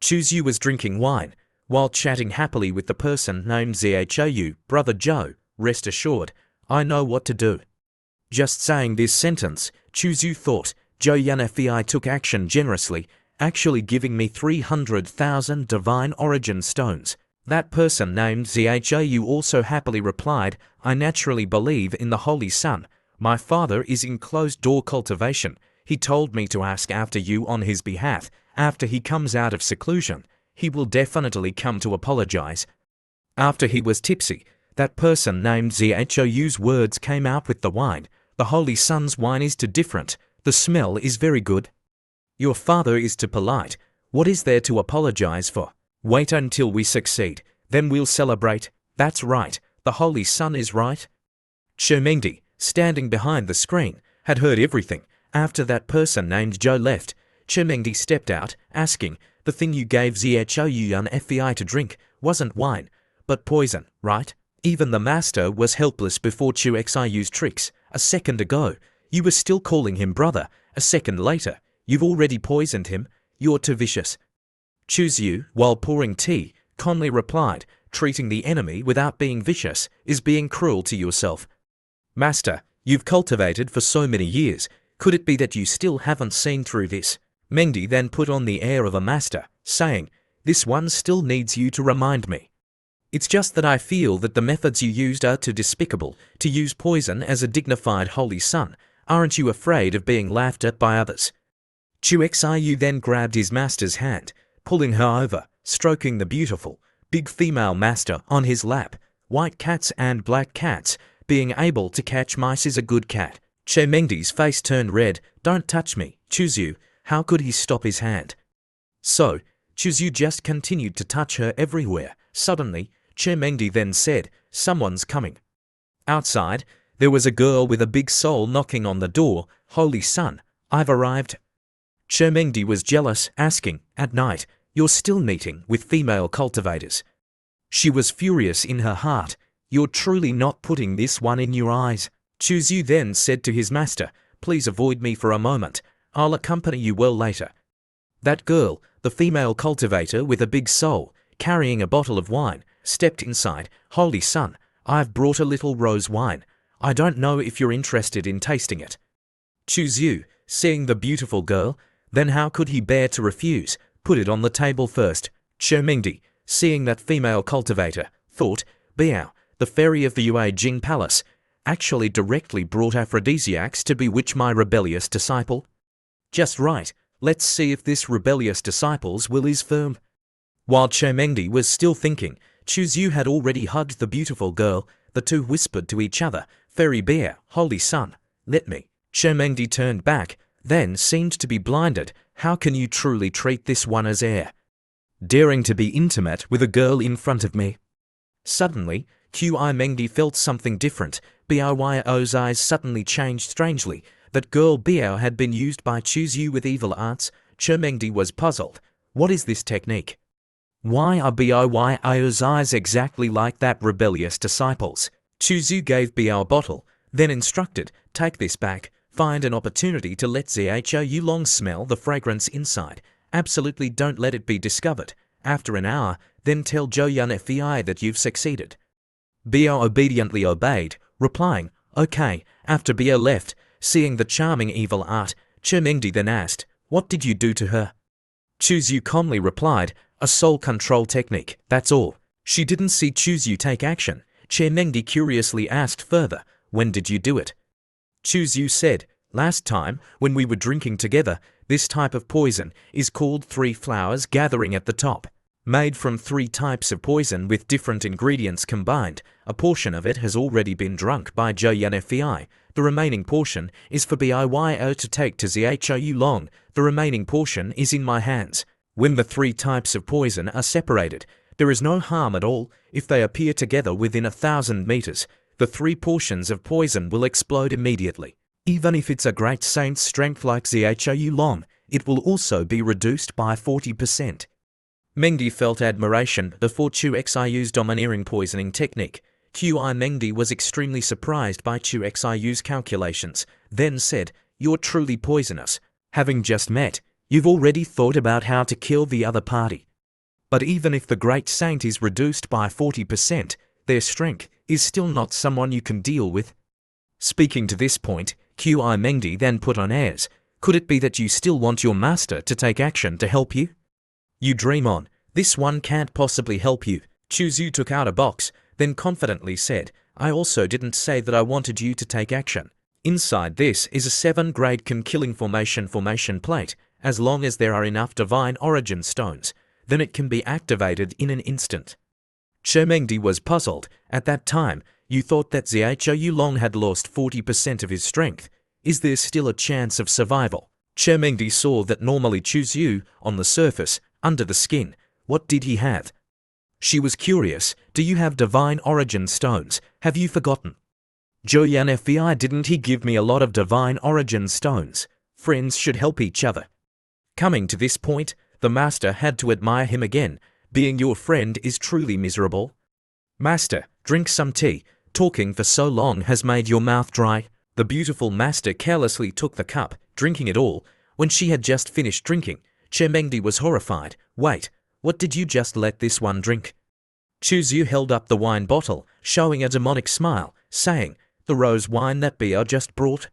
Chuzu was drinking wine, while chatting happily with the person named Zhou, Brother Joe, rest assured, I know what to do. Just saying this sentence, Chuzu thought, Zhou Yanfi took action generously, actually giving me 300,000 divine origin stones. That person named Zhou also happily replied, I naturally believe in the Holy Sun. My father is in closed-door cultivation. He told me to ask after you on his behalf. After he comes out of seclusion, he will definitely come to apologize. After he was tipsy, that person named Zhou's words came out with the wine. The Holy Sun's wine is too different. The smell is very good. Your father is too polite. What is there to apologize for? Wait until we succeed, then we'll celebrate. That's right, the Holy Sun is right. Chermengdi, standing behind the screen, had heard everything. After that person named Joe left, Chermengdi stepped out, asking, the thing you gave Zhou to drink wasn't wine, but poison, right? Even the master was helpless before Xiu's tricks. A second ago, you were still calling him brother. A second later, you've already poisoned him. You're too vicious. Chuzu, while pouring tea, calmly replied, treating the enemy without being vicious is being cruel to yourself. Master, you've cultivated for so many years. Could it be that you still haven't seen through this? Mengdi then put on the air of a master, saying, this one still needs you to remind me. It's just that I feel that the methods you used are too despicable. To use poison as a dignified Holy Sun. Aren't you afraid of being laughed at by others? Xiu then grabbed his master's hand, pulling her over, stroking the beautiful, big female master on his lap. White cats and black cats, being able to catch mice is a good cat. Chermengdi's face turned red. Don't touch me, Chuzu. How could he stop his hand? So, Chuzu just continued to touch her everywhere. Suddenly, Chermengdi then said, someone's coming. Outside, there was a girl with a big soul knocking on the door. Holy Sun, I've arrived. Chermengdi was jealous, asking, at night, you're still meeting with female cultivators. She was furious in her heart. You're truly not putting this one in your eyes. Chuzu then said to his master, please avoid me for a moment. I'll accompany you well later. That girl, the female cultivator with a big soul, carrying a bottle of wine, stepped inside. Holy Sun, I've brought a little rose wine. I don't know if you're interested in tasting it. Chuzu, seeing the beautiful girl, then how could he bear to refuse? Put it on the table first. Chermengdi, seeing that female cultivator, thought, Biao, the fairy of the Yue Jing Palace, actually directly brought aphrodisiacs to bewitch my rebellious disciple. Just right, let's see if this rebellious disciple's will is firm. While Chermengdi was still thinking, Chuzu had already hugged the beautiful girl. The two whispered to each other, Fairy Bear, Holy Sun, let me. Chermengdi turned back, then seemed to be blinded. How can you truly treat this one as heir? Daring to be intimate with a girl in front of me? Suddenly, Mengdi felt something different. Biao's eyes suddenly changed strangely. That girl Biao had been used by Chuzu with evil arts. Chermengdi was puzzled. What is this technique? Why are Biao's eyes exactly like that rebellious disciple's? Chuzu gave Biao a bottle, then instructed, take this back. Find an opportunity to let Zhou long smell the fragrance inside. Absolutely don't let it be discovered. After an hour, then tell Zhou Yanfi that you've succeeded. Biao obediently obeyed, replying, okay. After Biao left, seeing the charming evil art, Chermengdi then asked, what did you do to her? Chuzu calmly replied, a soul control technique, that's all. She didn't see Chuzu take action. Chermengdi curiously asked further, when did you do it? Chuzu said, last time, when we were drinking together, this type of poison is called 3 flowers gathering at the top. Made from 3 types of poison with different ingredients combined, a portion of it has already been drunk by Zhou Yanfei. The remaining portion is for Biyo to take to Zhou Long. The remaining portion is in my hands. When the 3 types of poison are separated, there is no harm at all. If they appear together within 1,000 meters, the 3 portions of poison will explode immediately. Even if it's a great saint's strength like Zhou Long, it will also be reduced by 40%. Mengdi felt admiration before Chu Xiu's domineering poisoning technique. Qi Mengdi was extremely surprised by Chu Xiu's calculations, then said, "You're truly poisonous. Having just met, you've already thought about how to kill the other party." But even if the great saint is reduced by 40%, their strength is still not someone you can deal with. Speaking to this point, Qi Mengdi then put on airs. Could it be that you still want your master to take action to help you? You dream on. This one can't possibly help you. Chu Zhu took out a box, then confidently said, "I also didn't say that I wanted you to take action. Inside this is a 7-grade killing formation plate. As long as there are enough divine origin stones, then it can be activated in an instant." Che Mengdi was puzzled. At that time, you thought that Zhou Long had lost 40% of his strength. Is there still a chance of survival? Che Mengdi saw that normally Chu Zhu, on the surface, under the skin, what did he have? She was curious. Do you have divine origin stones? Have you forgotten? Zhou Yanfei, didn't he give me a lot of divine origin stones? Friends should help each other. Coming to this point, the master had to admire him again. Being your friend is truly miserable. Master, drink some tea. Talking for so long has made your mouth dry. The beautiful master carelessly took the cup, drinking it all. When she had just finished drinking, Che Mengdi was horrified. Wait, what did you just let this one drink? Chu Zhu held up the wine bottle, showing a demonic smile, saying, "The rose wine that Bio just brought?"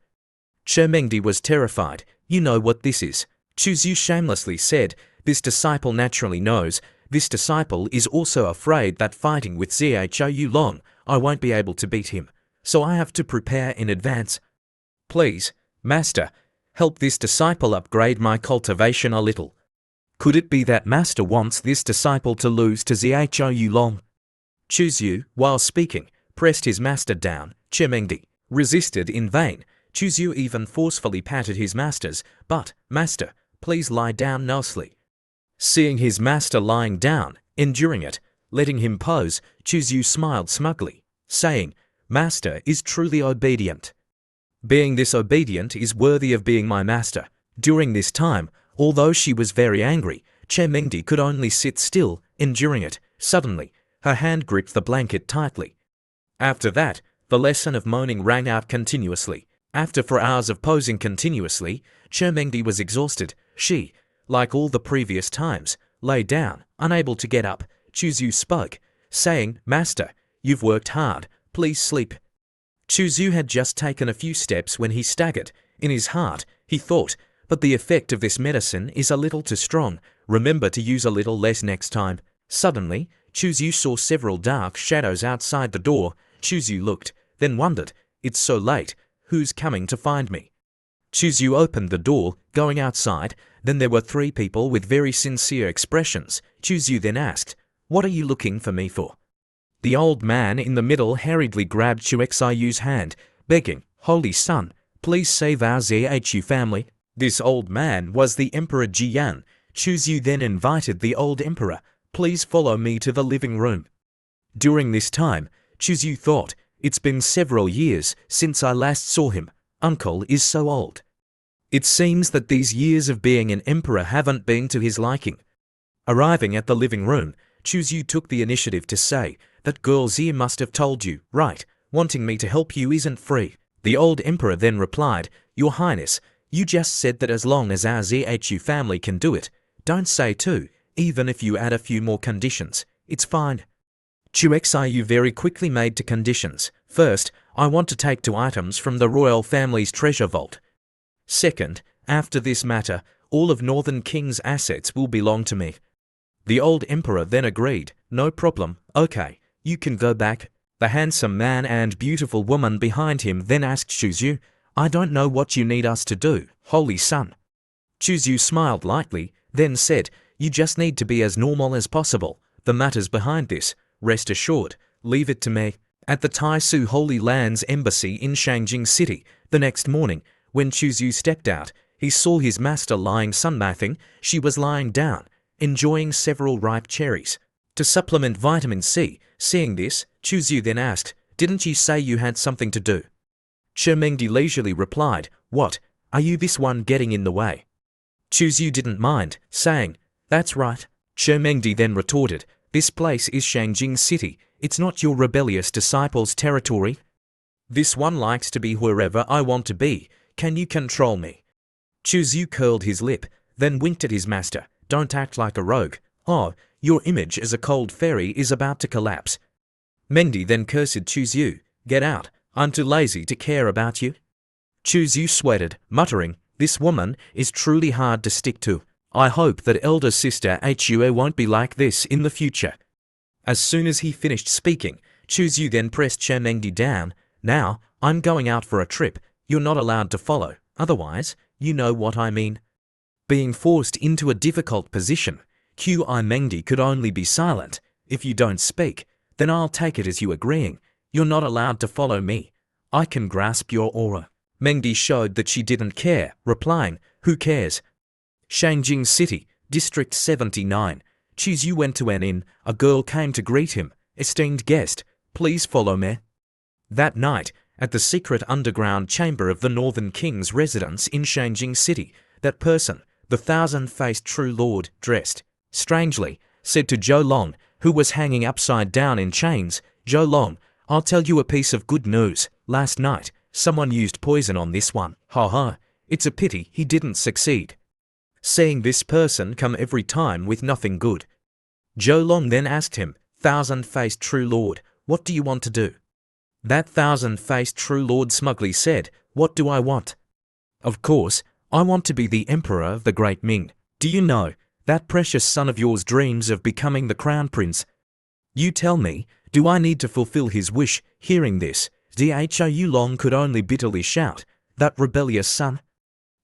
Che Mengdi was terrified. "You know what this is." Chu Zhu shamelessly said, "This disciple naturally knows. This disciple is also afraid that fighting with Zhou Long, I won't be able to beat him. So I have to prepare in advance. Please, Master, help this disciple upgrade my cultivation a little." Could it be that Master wants this disciple to lose to Zhou Long? Chu Zhu, while speaking, pressed his master down. Che Mengdi resisted in vain. Chu Zhu even forcefully patted his master's, "But, Master, please lie down nicely." Seeing his master lying down, enduring it, letting him pose, Chu Zhu smiled smugly, saying, "Master is truly obedient. Being this obedient is worthy of being my master." During this time, although she was very angry, Che Mengdi could only sit still, enduring it. Suddenly, her hand gripped the blanket tightly. After that, the lesson of moaning rang out continuously. After 4 hours of posing continuously, Che Mengdi was exhausted. She, like all the previous times, lay down, unable to get up. Chu Zhu spoke, saying, "Master, you've worked hard. Please sleep." Chu Zhu had just taken a few steps when he staggered. In his heart, he thought, "But the effect of this medicine is a little too strong. Remember to use a little less next time." Suddenly, Chu Zhu saw several dark shadows outside the door. Chu Zhu looked, then wondered, "It's so late. Who's coming to find me?" Chu Zhu opened the door, going outside. Then there were 3 people with very sincere expressions. Chu Zhu then asked, "What are you looking for me for?" The old man in the middle hurriedly grabbed Chu Xiu's hand, begging, "Holy Son, please save our Zhu family." This old man was the Emperor Jiyan. Chu Zhu then invited the old emperor, "Please follow me to the living room." During this time, Chu Zhu thought, "It's been several years since I last saw him. Uncle is so old. It seems that these years of being an emperor haven't been to his liking." Arriving at the living room, Chu Zhu took the initiative to say, "That girl Zia must have told you, right? Wanting me to help you isn't free." The old emperor then replied, "Your Highness, you just said that as long as our Zhu family can do it. Don't say two, even if you add a few more conditions. It's fine." Chu Xiu very quickly made 2 conditions. First, I want to take 2 items from the royal family's treasure vault. Second, after this matter, all of Northern King's assets will belong to me. The old emperor then agreed, "No problem, okay, you can go back." The handsome man and beautiful woman behind him then asked Chu Zhu, "I don't know what you need us to do, Holy Son." Chu Zhu smiled lightly, then said, You just need to be as normal as possible. The matters behind this, rest assured, leave it to me. At the Tai Su Holy Land's embassy in Shangjing City, the next morning, when Chuzyu stepped out, he saw his master lying sunbathing. She was lying down, enjoying several ripe cherries. To supplement vitamin C, seeing this, Chuzyu then asked, "Didn't you say you had something to do?" Mengdi leisurely replied, "What, are you this one getting in the way?" Chuzyu didn't mind, saying, "That's right." Mengdi then retorted, "This place is Shangjing City. It's not your rebellious disciples' territory. This one likes to be wherever I want to be. Can you control me?" Chuzyu curled his lip, then winked at his master. "Don't act like a rogue. Oh, your image as a cold fairy is about to collapse." Mengdi then cursed Chuzyu. "Get out. I'm too lazy to care about you." Chuzyu sweated, muttering, "This woman is truly hard to stick to. I hope that elder sister Hue won't be like this in the future." As soon as he finished speaking, Chuzyu then pressed Mengdi down. "Now, I'm going out for a trip. You're not allowed to follow. Otherwise, you know what I mean." Being forced into a difficult position, Mengdi could only be silent. "If you don't speak, then I'll take it as you agreeing. You're not allowed to follow me. I can grasp your aura." Mengdi showed that she didn't care, replying, "Who cares?" Shangjing City, District 79. Chuzyu went to an inn. A girl came to greet him. "Esteemed guest, please follow me." That night, at the secret underground chamber of the Northern King's residence in Shangjing City, that person, the thousand-faced true lord, dressed strangely, said to Zhou Long, who was hanging upside down in chains, "Zhou Long, I'll tell you a piece of good news. Last night, someone used poison on this one. Ha ha, it's a pity he didn't succeed." Seeing this person come every time with nothing good, Zhou Long then asked him, "Thousand-faced true lord, what do you want to do?" That thousand-faced true lord smugly said, "What do I want? Of course, I want to be the emperor of the Great Ming. Do you know, that precious son of yours dreams of becoming the crown prince. You tell me, do I need to fulfill his wish?" Hearing this, Zhou Long could only bitterly shout, "That rebellious son!"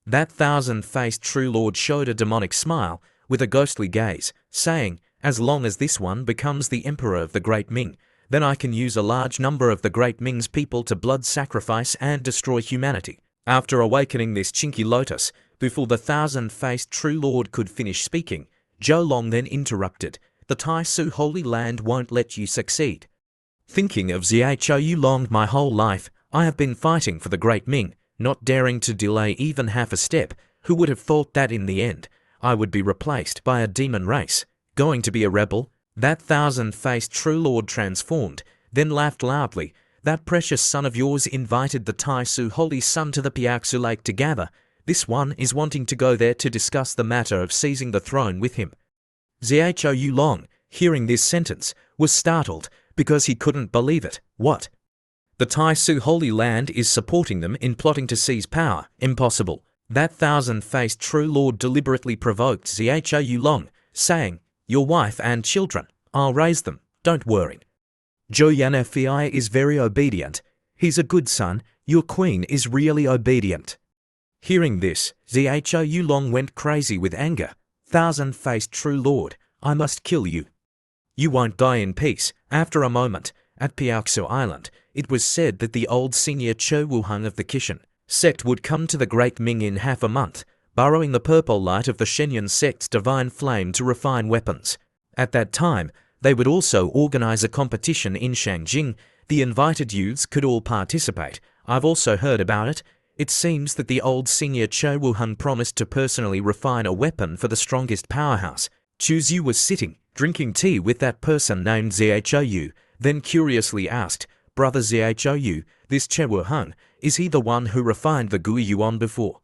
That thousand-faced true lord showed a demonic smile, with a ghostly gaze, saying, "As long as this one becomes the emperor of the Great Ming, then I can use a large number of the Great Ming's people to blood sacrifice and destroy humanity." After awakening this chinky lotus, before the thousand-faced true lord could finish speaking, Zhou Long then interrupted, "The Tai Su Holy Land won't let you succeed. Thinking of Zhou Long my whole life, I have been fighting for the Great Ming, not daring to delay even half a step. Who would have thought that in the end, I would be replaced by a demon race? Going to be a rebel?" That thousand-faced true lord transformed, then laughed loudly. "That precious son of yours invited the Tai Su Holy Sun to the Piaxu Lake to gather. This one is wanting to go there to discuss the matter of seizing the throne with him." Zhou Long, hearing this sentence, was startled, because he couldn't believe it. What? The Tai Su Holy Land is supporting them in plotting to seize power? Impossible. That thousand-faced true lord deliberately provoked Zhou Long, saying, "Your wife and children, I'll raise them, don't worry. Zhou Yanfei is very obedient. He's a good son. Your queen is really obedient." Hearing this, Zhou Long went crazy with anger. "Thousand-faced true lord, I must kill you. You won't die in peace." After a moment, at Piaxu Island, it was said that the old senior Cho Wuhang of the Kishan sect would come to the Great Ming in half a month, borrowing the purple light of the Shenyang sect's divine flame to refine weapons. At that time, they would also organize a competition in Shangjing. The invited youths could all participate. I've also heard about it. It seems that the old senior Cho Wuhan promised to personally refine a weapon for the strongest powerhouse. Chuzyu was sitting, drinking tea with that person named Zhou, then curiously asked, "Brother Zhou, this Che Wuhan, is he the one who refined the Gui Yuan before?"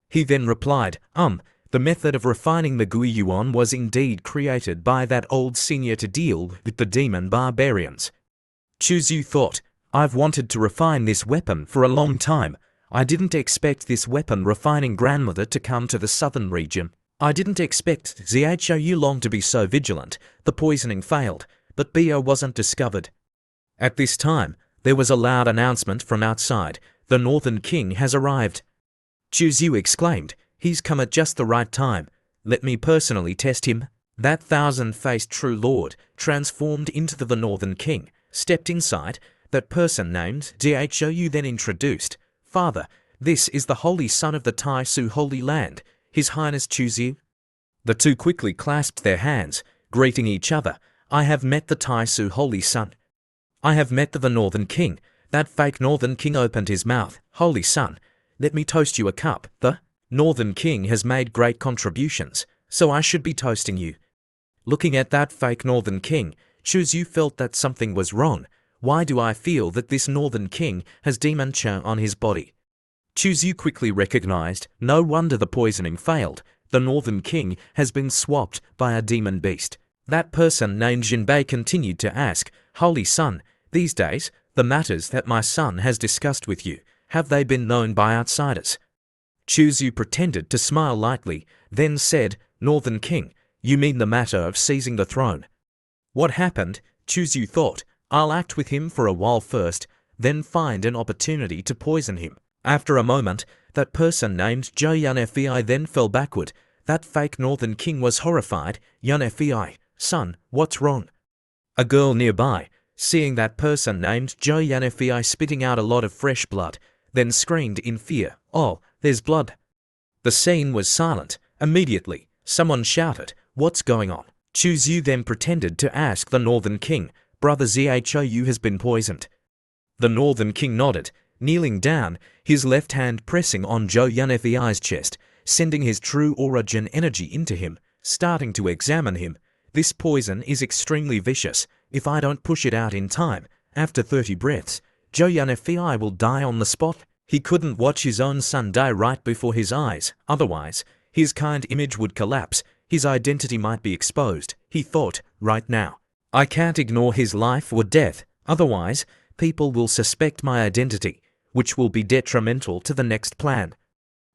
He then replied, The method of refining the Gui Yuan was indeed created by that old senior to deal with the demon barbarians." Chuzyu thought, "I've wanted to refine this weapon for a long time. I didn't expect this weapon refining grandmother to come to the southern region. I didn't expect Zhou Long to be so vigilant. The poisoning failed, but Bio wasn't discovered." At this time, there was a loud announcement from outside. "The Northern King has arrived." Chuzyu exclaimed, "He's come at just the right time. Let me personally test him." That thousand-faced true lord, transformed into the Northern King, stepped inside. That person named Dhou then introduced, "Father, this is the holy son of the Tai Su Holy Land, His Highness Chuzyu." The two quickly clasped their hands, greeting each other. "I have met the Tai Su Holy Son. I have met the Northern King." That fake Northern King opened his mouth. "Holy Son, let me toast you a cup. The Northern King has made great contributions, so I should be toasting you." Looking at that fake Northern King, Chuzyu felt that something was wrong. Why do I feel that this Northern King has demon cha on his body? Chuzyu quickly recognized, no wonder the poisoning failed. The Northern King has been swapped by a demon beast. That person named Jinbei continued to ask, "Holy Son, these days, the matters that my son has discussed with you, have they been known by outsiders?" Chuzyu pretended to smile lightly, then said, "Northern King, you mean the matter of seizing the throne?" What happened? Chuzyu thought, "I'll act with him for a while first, then find an opportunity to poison him." After a moment, that person named Zhou Yanfei then fell backward. That fake Northern King was horrified. "Yanfei, son, what's wrong?" A girl nearby, seeing that person named Zhou Yanfei spitting out a lot of fresh blood, then screamed in fear, "Oh, there's blood." The scene was silent. Immediately, someone shouted, "What's going on?" Chuzyu then pretended to ask the Northern King, "Brother Zhou has been poisoned." The Northern King nodded, kneeling down, his left hand pressing on Zhou Yanfei's chest, sending his true origin energy into him, starting to examine him. "This poison is extremely vicious. If I don't push it out in time, after 30 breaths, Zhou Yanfei will die on the spot." He couldn't watch his own son die right before his eyes, otherwise, his kind image would collapse, his identity might be exposed. He thought, "Right now, I can't ignore his life or death, otherwise, people will suspect my identity, which will be detrimental to the next plan."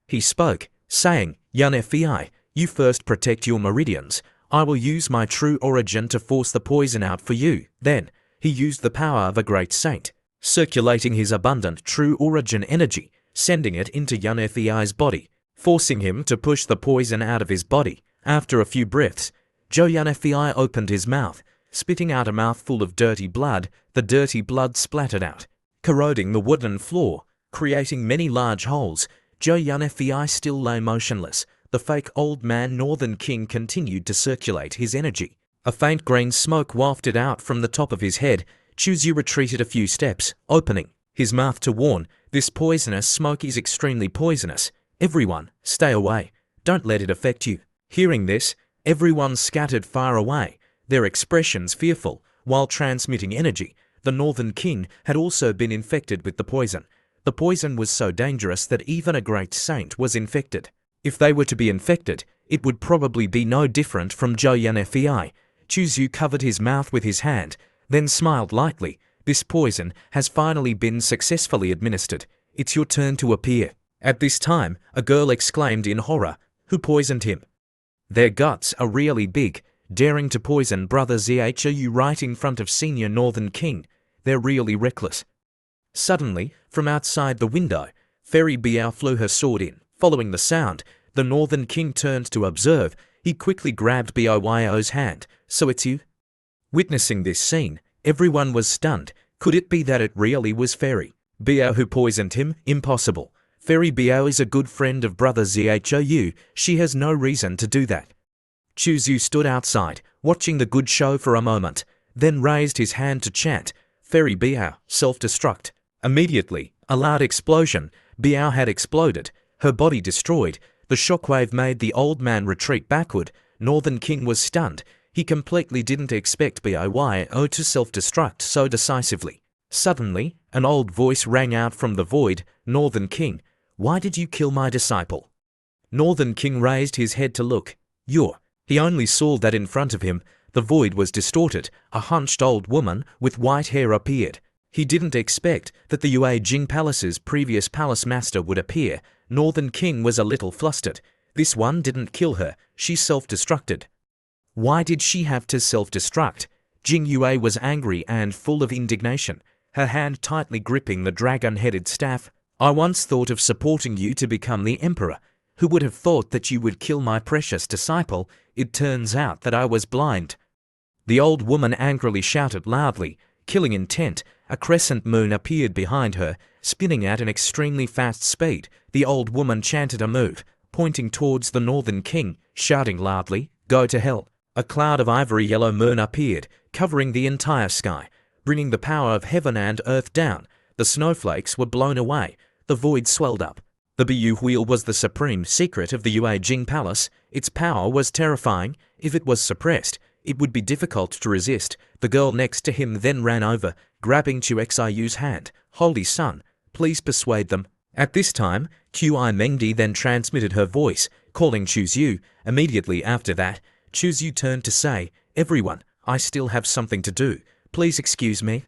He spoke, saying, "Yanfei, you first protect your meridians. I will use my true origin to force the poison out for you." Then, he used the power of a great saint, circulating his abundant true origin energy, sending it into Yanfei's body, forcing him to push the poison out of his body. After a few breaths, Zhou Yanfei opened his mouth, spitting out a mouthful of dirty blood. The dirty blood splattered out, corroding the wooden floor, creating many large holes. Zhou Yanfei still lay motionless. The fake old man Northern King continued to circulate his energy. A faint green smoke wafted out from the top of his head. Chuzyu retreated a few steps, opening his mouth to warn, "This poisonous smoke is extremely poisonous. Everyone, stay away. Don't let it affect you." Hearing this, everyone scattered far away, their expressions fearful. While transmitting energy, the Northern King had also been infected with the poison. The poison was so dangerous that even a great saint was infected. If they were to be infected, it would probably be no different from Zhou Yanfei. Chuzyu covered his mouth with his hand, then smiled lightly. "This poison has finally been successfully administered. It's your turn to appear." At this time, a girl exclaimed in horror, "Who poisoned him? Their guts are really big, daring to poison Brother Zhou right in front of Senior Northern King. They're really reckless." Suddenly, from outside the window, Fairy Biao flew her sword in. Following the sound, the Northern King turned to observe. He quickly grabbed Biao's hand. "So it's you?" Witnessing this scene, everyone was stunned. Could it be that it really was Fairy Biao who poisoned him? Impossible. Fairy Biao is a good friend of Brother Zhou. She has no reason to do that. Chuzyu stood outside, watching the good show for a moment, then raised his hand to chant, "Fairy Biao, self-destruct." Immediately, a loud explosion. Biao had exploded, her body destroyed. The shockwave made the old man retreat backward. Northern King was stunned. He completely didn't expect Biao to self-destruct so decisively. Suddenly, an old voice rang out from the void, "Northern King, why did you kill my disciple?" Northern King raised his head to look. He only saw that in front of him, the void was distorted. A hunched old woman with white hair appeared. He didn't expect that the Yue Jing Palace's previous palace master would appear. Northern King was a little flustered. This one didn't kill her, she self-destructed. Why did she have to self-destruct? Jing Yue was angry and full of indignation, her hand tightly gripping the dragon-headed staff. "I once thought of supporting you to become the emperor. Who would have thought that you would kill my precious disciple? It turns out that I was blind." The old woman angrily shouted loudly, killing intent. A crescent moon appeared behind her, spinning at an extremely fast speed. The old woman chanted a move, pointing towards the Northern King, shouting loudly, "Go to hell." A cloud of ivory yellow moon appeared, covering the entire sky, bringing the power of heaven and earth down. The snowflakes were blown away. The void swelled up. The Bu wheel was the supreme secret of the Yue Jing Palace. Its power was terrifying. If it was suppressed, it would be difficult to resist. The girl next to him then ran over, grabbing Chu Xiu's hand. "Holy Sun, please persuade them." At this time, Qi Mengdi then transmitted her voice, calling Chu Xiu. Immediately after that, Chu Xiu turned to say, "Everyone, I still have something to do. Please excuse me."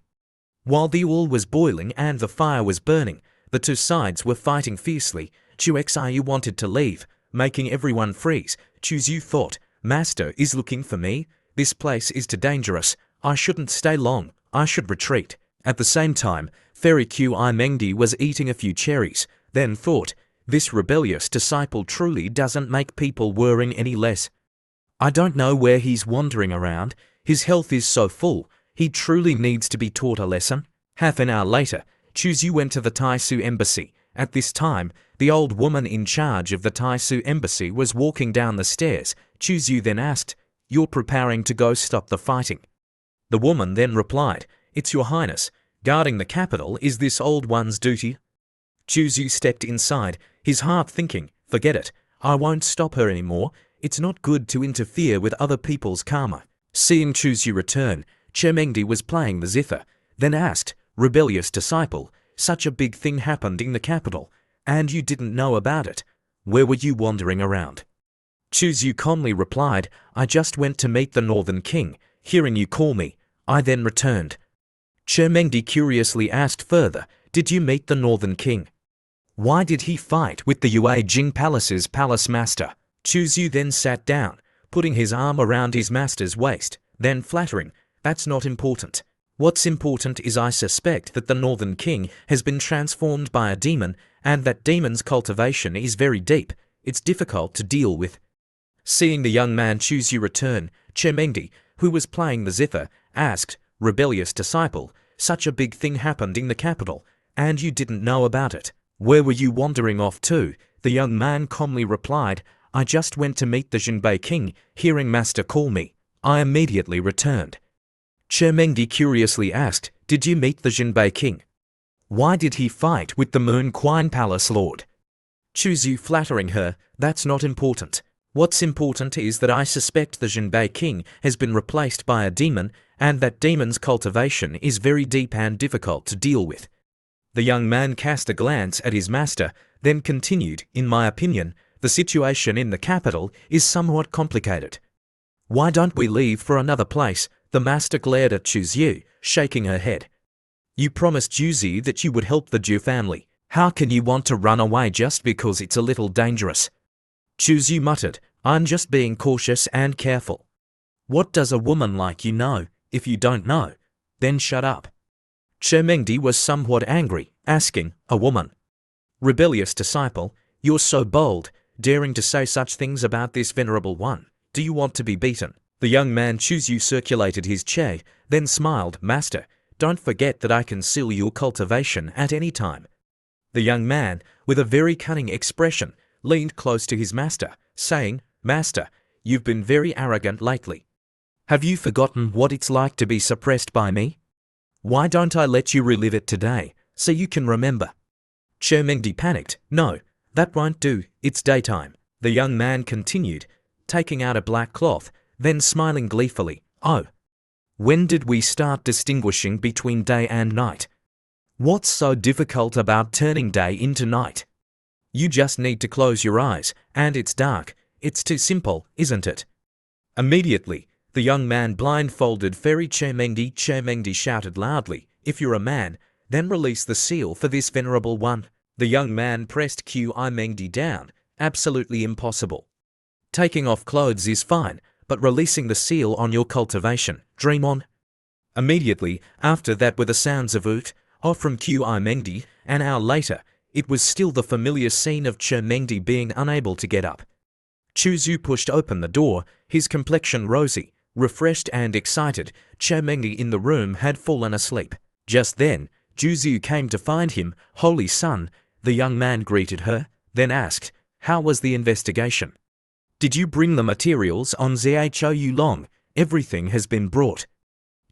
While the oil was boiling and the fire was burning, the two sides were fighting fiercely. Chu Xiu wanted to leave, making everyone freeze. Chu Xiu thought, "Master is looking for me. This place is too dangerous. I shouldn't stay long. I should retreat." At the same time, Fairy Qi Mengdi was eating a few cherries, then thought, "This rebellious disciple truly doesn't make people worrying any less. I don't know where he's wandering around. His health is so full. He truly needs to be taught a lesson." Half an hour later, Chu Xiu went to the Taisu embassy. At this time, the old woman in charge of the Taisu embassy was walking down the stairs. Chu Xiu then asked, "You're preparing to go stop the fighting?" The woman then replied, "It's your highness. Guarding the capital is this old one's duty." Chu Xiu stepped inside, his heart thinking, "Forget it. I won't stop her anymore. It's not good to interfere with other people's karma." Seeing Chu Xiu return, Che Mengdi was playing the zither, then asked, "Rebellious disciple, such a big thing happened in the capital, and you didn't know about it. Where were you wandering around?" Chu Xiu calmly replied, "I just went to meet the Northern King. Hearing you call me, I then returned." Che Mengdi curiously asked further, "Did you meet the Northern King? Why did he fight with the Yue Jing Palace's palace master?" Chu Xiu then sat down, putting his arm around his master's waist, then flattering, "That's not important. What's important is I suspect that the Northern King has been transformed by a demon, and that demon's cultivation is very deep. It's difficult to deal with." Seeing the young man Chu Xiu return, Che Mengdi, who was playing the zither, asked, "Rebellious disciple, such a big thing happened in the capital, and you didn't know about it. Where were you wandering off to?" The young man calmly replied, "I just went to meet the Jinbei King. Hearing master call me, I immediately returned." Che Mengdi curiously asked, "Did you meet the Jinbei King? Why did he fight with the Moon Quine Palace Lord?" Chu Xiu flattering her, "That's not important. What's important is that I suspect the Jinbei King has been replaced by a demon, and that demon's cultivation is very deep and difficult to deal with." The young man cast a glance at his master, then continued, "In my opinion, the situation in the capital is somewhat complicated. Why don't we leave for another place?" The master glared at Chu Xiu, shaking her head. "You promised Chu Xiu that you would help the Zhu family. How can you want to run away just because it's a little dangerous?" Chu Xiu muttered, "I'm just being cautious and careful. What does a woman like you know? If you don't know, then shut up." Che Mengdi was somewhat angry, asking, "A woman? Rebellious disciple, you're so bold, daring to say such things about this venerable one. Do you want to be beaten?" The young man Chu Xiu circulated his che, then smiled, "Master, don't forget that I can seal your cultivation at any time." The young man, with a very cunning expression, leaned close to his master, saying, "Master, you've been very arrogant lately. Have you forgotten what it's like to be suppressed by me? Why don't I let you relive it today, so you can remember?" Che Mengdi panicked, "No, that won't do, it's daytime." The young man continued, taking out a black cloth, then smiling gleefully, "Oh, when did we start distinguishing between day and night? What's so difficult about turning day into night? You just need to close your eyes, and it's dark. It's too simple, isn't it?" Immediately, the young man blindfolded Fairy Che Mengdi. Che Mengdi shouted loudly, "If you're a man, then release the seal for this venerable one." The young man pressed Qi Mengdi down. "Absolutely impossible. Taking off clothes is fine, but releasing the seal on your cultivation, dream on." Immediately after that were the sounds of oot, off from Qi Mengdi. An hour later, it was still the familiar scene of Mengdi being unable to get up. Zhu pushed open the door, his complexion rosy, refreshed and excited. Mengdi in the room had fallen asleep. Just then, Zhu came to find him. "Holy Son," the young man greeted her, then asked, "How was the investigation? Did you bring the materials on Zhou Long? Everything has been brought."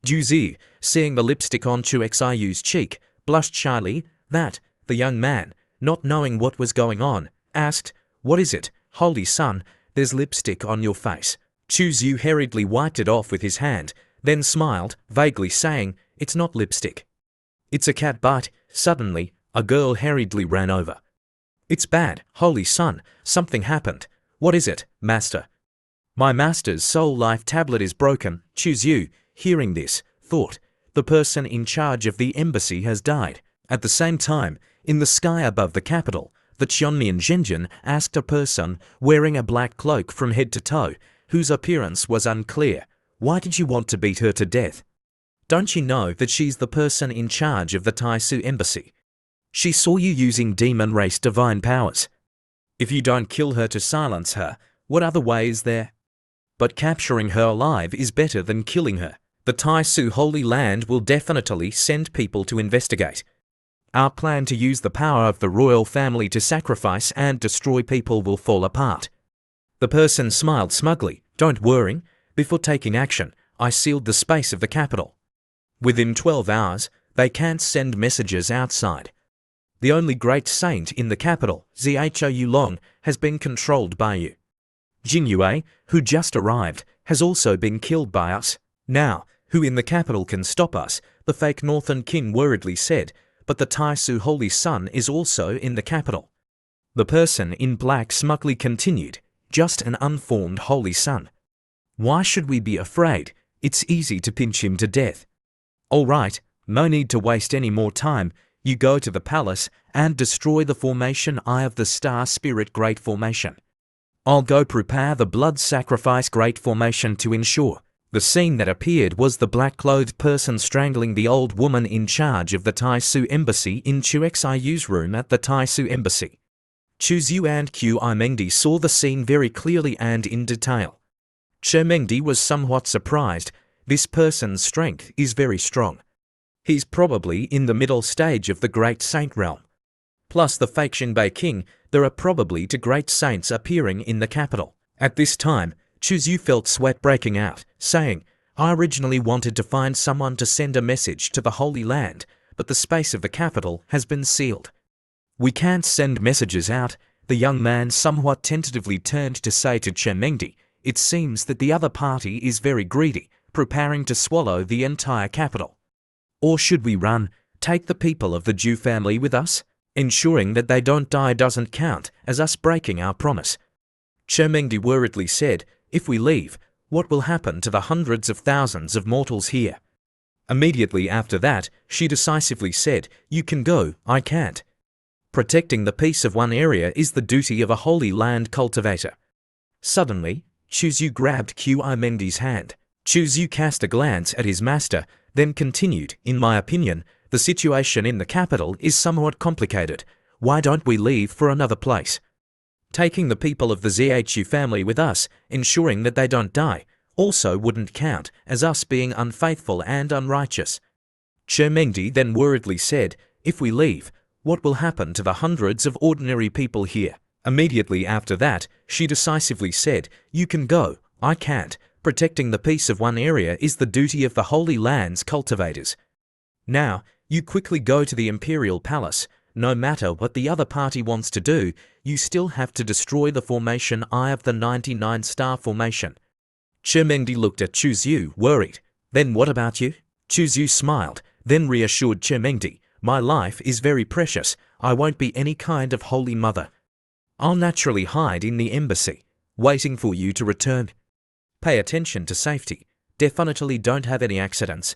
Zhu, seeing the lipstick on Xiu's cheek, blushed shyly. "That," the young man, not knowing what was going on, asked, "What is it, Holy Son? There's lipstick on your face." Zhu hurriedly wiped it off with his hand, then smiled, vaguely saying, "It's not lipstick. It's a cat bite." Suddenly, a girl hurriedly ran over. "It's bad, Holy Son. Something happened." "What is it, Master?" "My master's soul life tablet is broken." Zhu, hearing this, thought, the person in charge of the embassy has died. At the same time, in the sky above the capital, the Qianmian Zhenjian asked a person wearing a black cloak from head to toe, whose appearance was unclear, "Why did you want to beat her to death? Don't you know that she's the person in charge of the Taisu embassy? She saw you using demon race divine powers. If you don't kill her to silence her, what other way is there? But capturing her alive is better than killing her. The Taisu Holy Land will definitely send people to investigate. Our plan to use the power of the royal family to sacrifice and destroy people will fall apart." The person smiled smugly. "Don't worry. Before taking action, I sealed the space of the capital. Within 12 hours, they can't send messages outside. The only great saint in the capital, Zhou Long, has been controlled by you. Jingyue, who just arrived, has also been killed by us. Now, who in the capital can stop us?" the fake northern king worriedly said, "but the Taisu Holy Son is also in the capital." The person in black smugly continued, "Just an unformed Holy Son. Why should we be afraid? It's easy to pinch him to death. All right, no need to waste any more time. You go to the palace and destroy the formation Eye of the Star Spirit Great Formation. I'll go prepare the blood sacrifice Great Formation to ensure." The scene that appeared was the black-clothed person strangling the old woman in charge of the Taisu embassy in Xiu's room at the Taisu embassy. Zhu and Mengdi saw the scene very clearly and in detail. Mengdi was somewhat surprised. This person's strength is very strong. He's probably in the middle stage of the Great Saint realm. Plus the fake Xinbei king, there are probably two great saints appearing in the capital. At this time, Zhu felt sweat breaking out, saying, "I originally wanted to find someone to send a message to the Holy Land, but the space of the capital has been sealed. We can't send messages out." The young man somewhat tentatively turned to say to Mengdi, "It seems that the other party is very greedy, preparing to swallow the entire capital. Or should we run, take the people of the Zhu family with us? Ensuring that they don't die doesn't count as us breaking our promise." Mengdi worriedly said, "If we leave, what will happen to the hundreds of thousands of mortals here?" Immediately after that, she decisively said, "You can go, I can't. Protecting the peace of one area is the duty of a Holy Land cultivator." Suddenly, Zhu grabbed Mengdi's hand. Zhu cast a glance at his master, then continued, "In my opinion, the situation in the capital is somewhat complicated. Why don't we leave for another place? Taking the people of the Zhu family with us, ensuring that they don't die, also wouldn't count as us being unfaithful and unrighteous." Mengdi then worriedly said, "If we leave, what will happen to the hundreds of ordinary people here?" Immediately after that, she decisively said, "You can go, I can't. Protecting the peace of one area is the duty of the Holy Land's cultivators. Now, you quickly go to the Imperial Palace. No matter what the other party wants to do, you still have to destroy the formation Eye of the 99 Star Formation." Mengdi looked at Zhu, worried. "Then what about you?" Zhu smiled, then reassured Mengdi, "My life is very precious. I won't be any kind of holy mother. I'll naturally hide in the embassy, waiting for you to return. Pay attention to safety. Definitely don't have any accidents.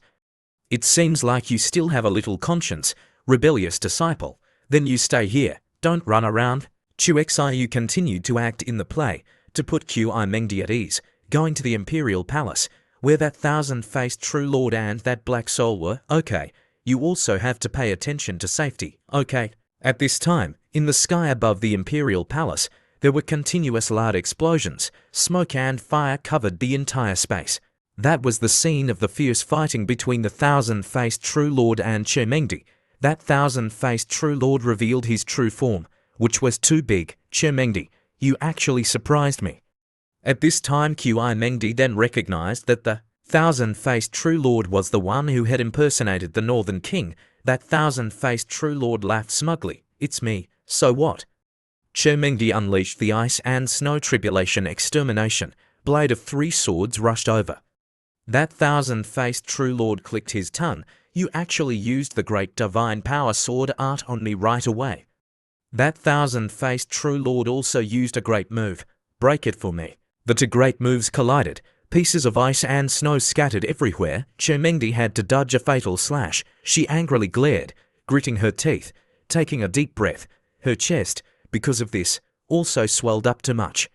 It seems like you still have a little conscience, rebellious disciple. Then you stay here, don't run around." Xiu continued to act in the play, to put Mengdi at ease, going to the Imperial Palace, where that thousand-faced true lord and that black soul were. "Okay, you also have to pay attention to safety, okay? At this time, in the sky above the imperial palace, there were continuous loud explosions. Smoke and fire covered the entire space. That was the scene of the fierce fighting between the thousand-faced True Lord and Chermengdi. That thousand-faced True Lord revealed his true form, which was too big. Chermengdi, you actually surprised me. At this time Mengdi then recognized that the thousand-faced True Lord was the one who had impersonated the Northern King. That thousand-faced True Lord laughed smugly. It's me, so what? Chermengdi unleashed the ice and snow tribulation extermination. Blade of three swords rushed over. That thousand-faced True Lord clicked his tongue. You actually used the great divine power sword art on me right away. That thousand-faced True Lord also used a great move. Break it for me. The two great moves collided. Pieces of ice and snow scattered everywhere. Chermengdi had to dodge a fatal slash. She angrily glared, gritting her teeth, taking a deep breath. Her chest, because of this, also swelled up too much.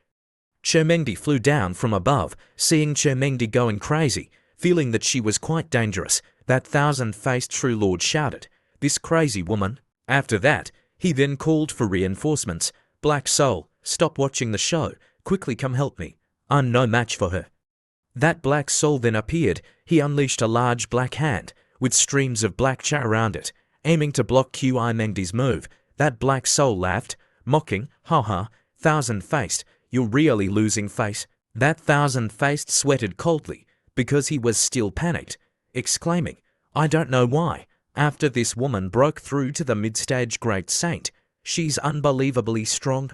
Chermengdi flew down from above, seeing Chermengdi going crazy, feeling that she was quite dangerous. That thousand-faced True Lord shouted, "This crazy woman." After that, he then called for reinforcements. "Black Soul, stop watching the show. Quickly come help me. I'm no match for her." That Black Soul then appeared. He unleashed a large black hand, with streams of black char around it, aiming to block Mengdi's move. That Black Soul laughed, mocking, "Ha ha, thousand-faced, you're really losing face." That thousand-faced sweated coldly, because he was still panicked, exclaiming, "I don't know why." After this woman broke through to the mid-stage Great Saint. She's unbelievably strong.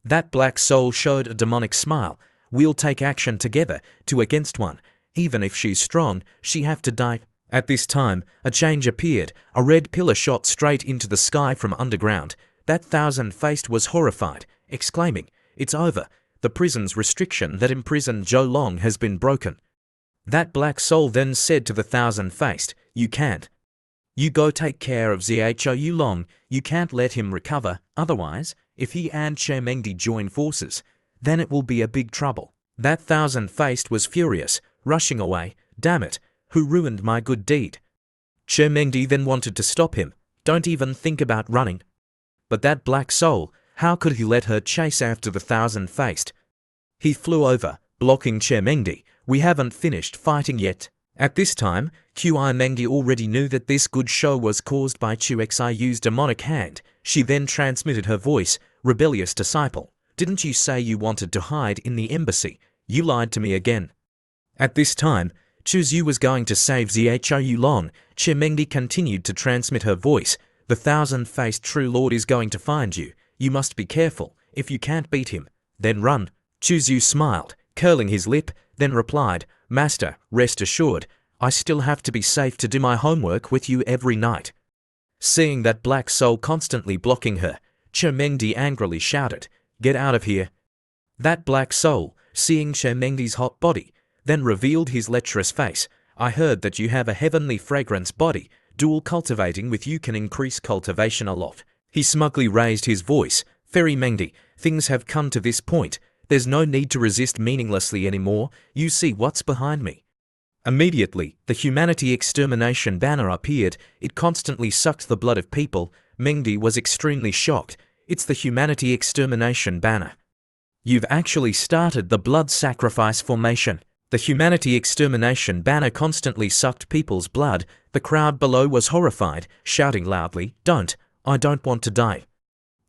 That Black Soul showed a demonic smile. "We'll take action together, two against one. Even if she's strong, she have to die." At this time, a change appeared. A red pillar shot straight into the sky from underground. That thousand-faced was horrified, exclaiming, "It's over. The prison's restriction that imprisoned Zhou Long has been broken." That Black Soul then said to the thousand-faced, "You can't. You go take care of Zhou Long. You can't let him recover. Otherwise, if he and Chermengdi join forces, then it will be a big trouble." That thousand-faced was furious, rushing away. "Damn it, who ruined my good deed?" Chermengdi then wanted to stop him. "Don't even think about running." But that Black Soul, how could he let her chase after the thousand-faced? He flew over, blocking Chermengdi. "We haven't finished fighting yet." At this time, Mengdi already knew that this good show was caused by Xiu's demonic hand. She then transmitted her voice, "Rebellious disciple, didn't you say you wanted to hide in the embassy? You lied to me again." At this time, Xiu was going to save Zhou Long. Chermengdi continued to transmit her voice, "The thousand-faced True Lord is going to find you. You must be careful. If you can't beat him, then run." Xiu smiled, curling his lip, then replied, "Master, rest assured, I still have to be safe to do my homework with you every night." Seeing that Black Soul constantly blocking her, Chermengdi angrily shouted, "Get out of here." That Black Soul, seeing Chermengdi's hot body, then revealed his lecherous face. "I heard that you have a heavenly fragrance body. Dual cultivating with you can increase cultivation a lot." He smugly raised his voice, "Fairy Mengdi, things have come to this point. There's no need to resist meaninglessly anymore. You see what's behind me." Immediately, the humanity extermination banner appeared. It constantly sucked the blood of people. Mengdi was extremely shocked. "It's the humanity extermination banner. You've actually started the blood sacrifice formation." The humanity extermination banner constantly sucked people's blood. The crowd below was horrified, shouting loudly, I don't want to die."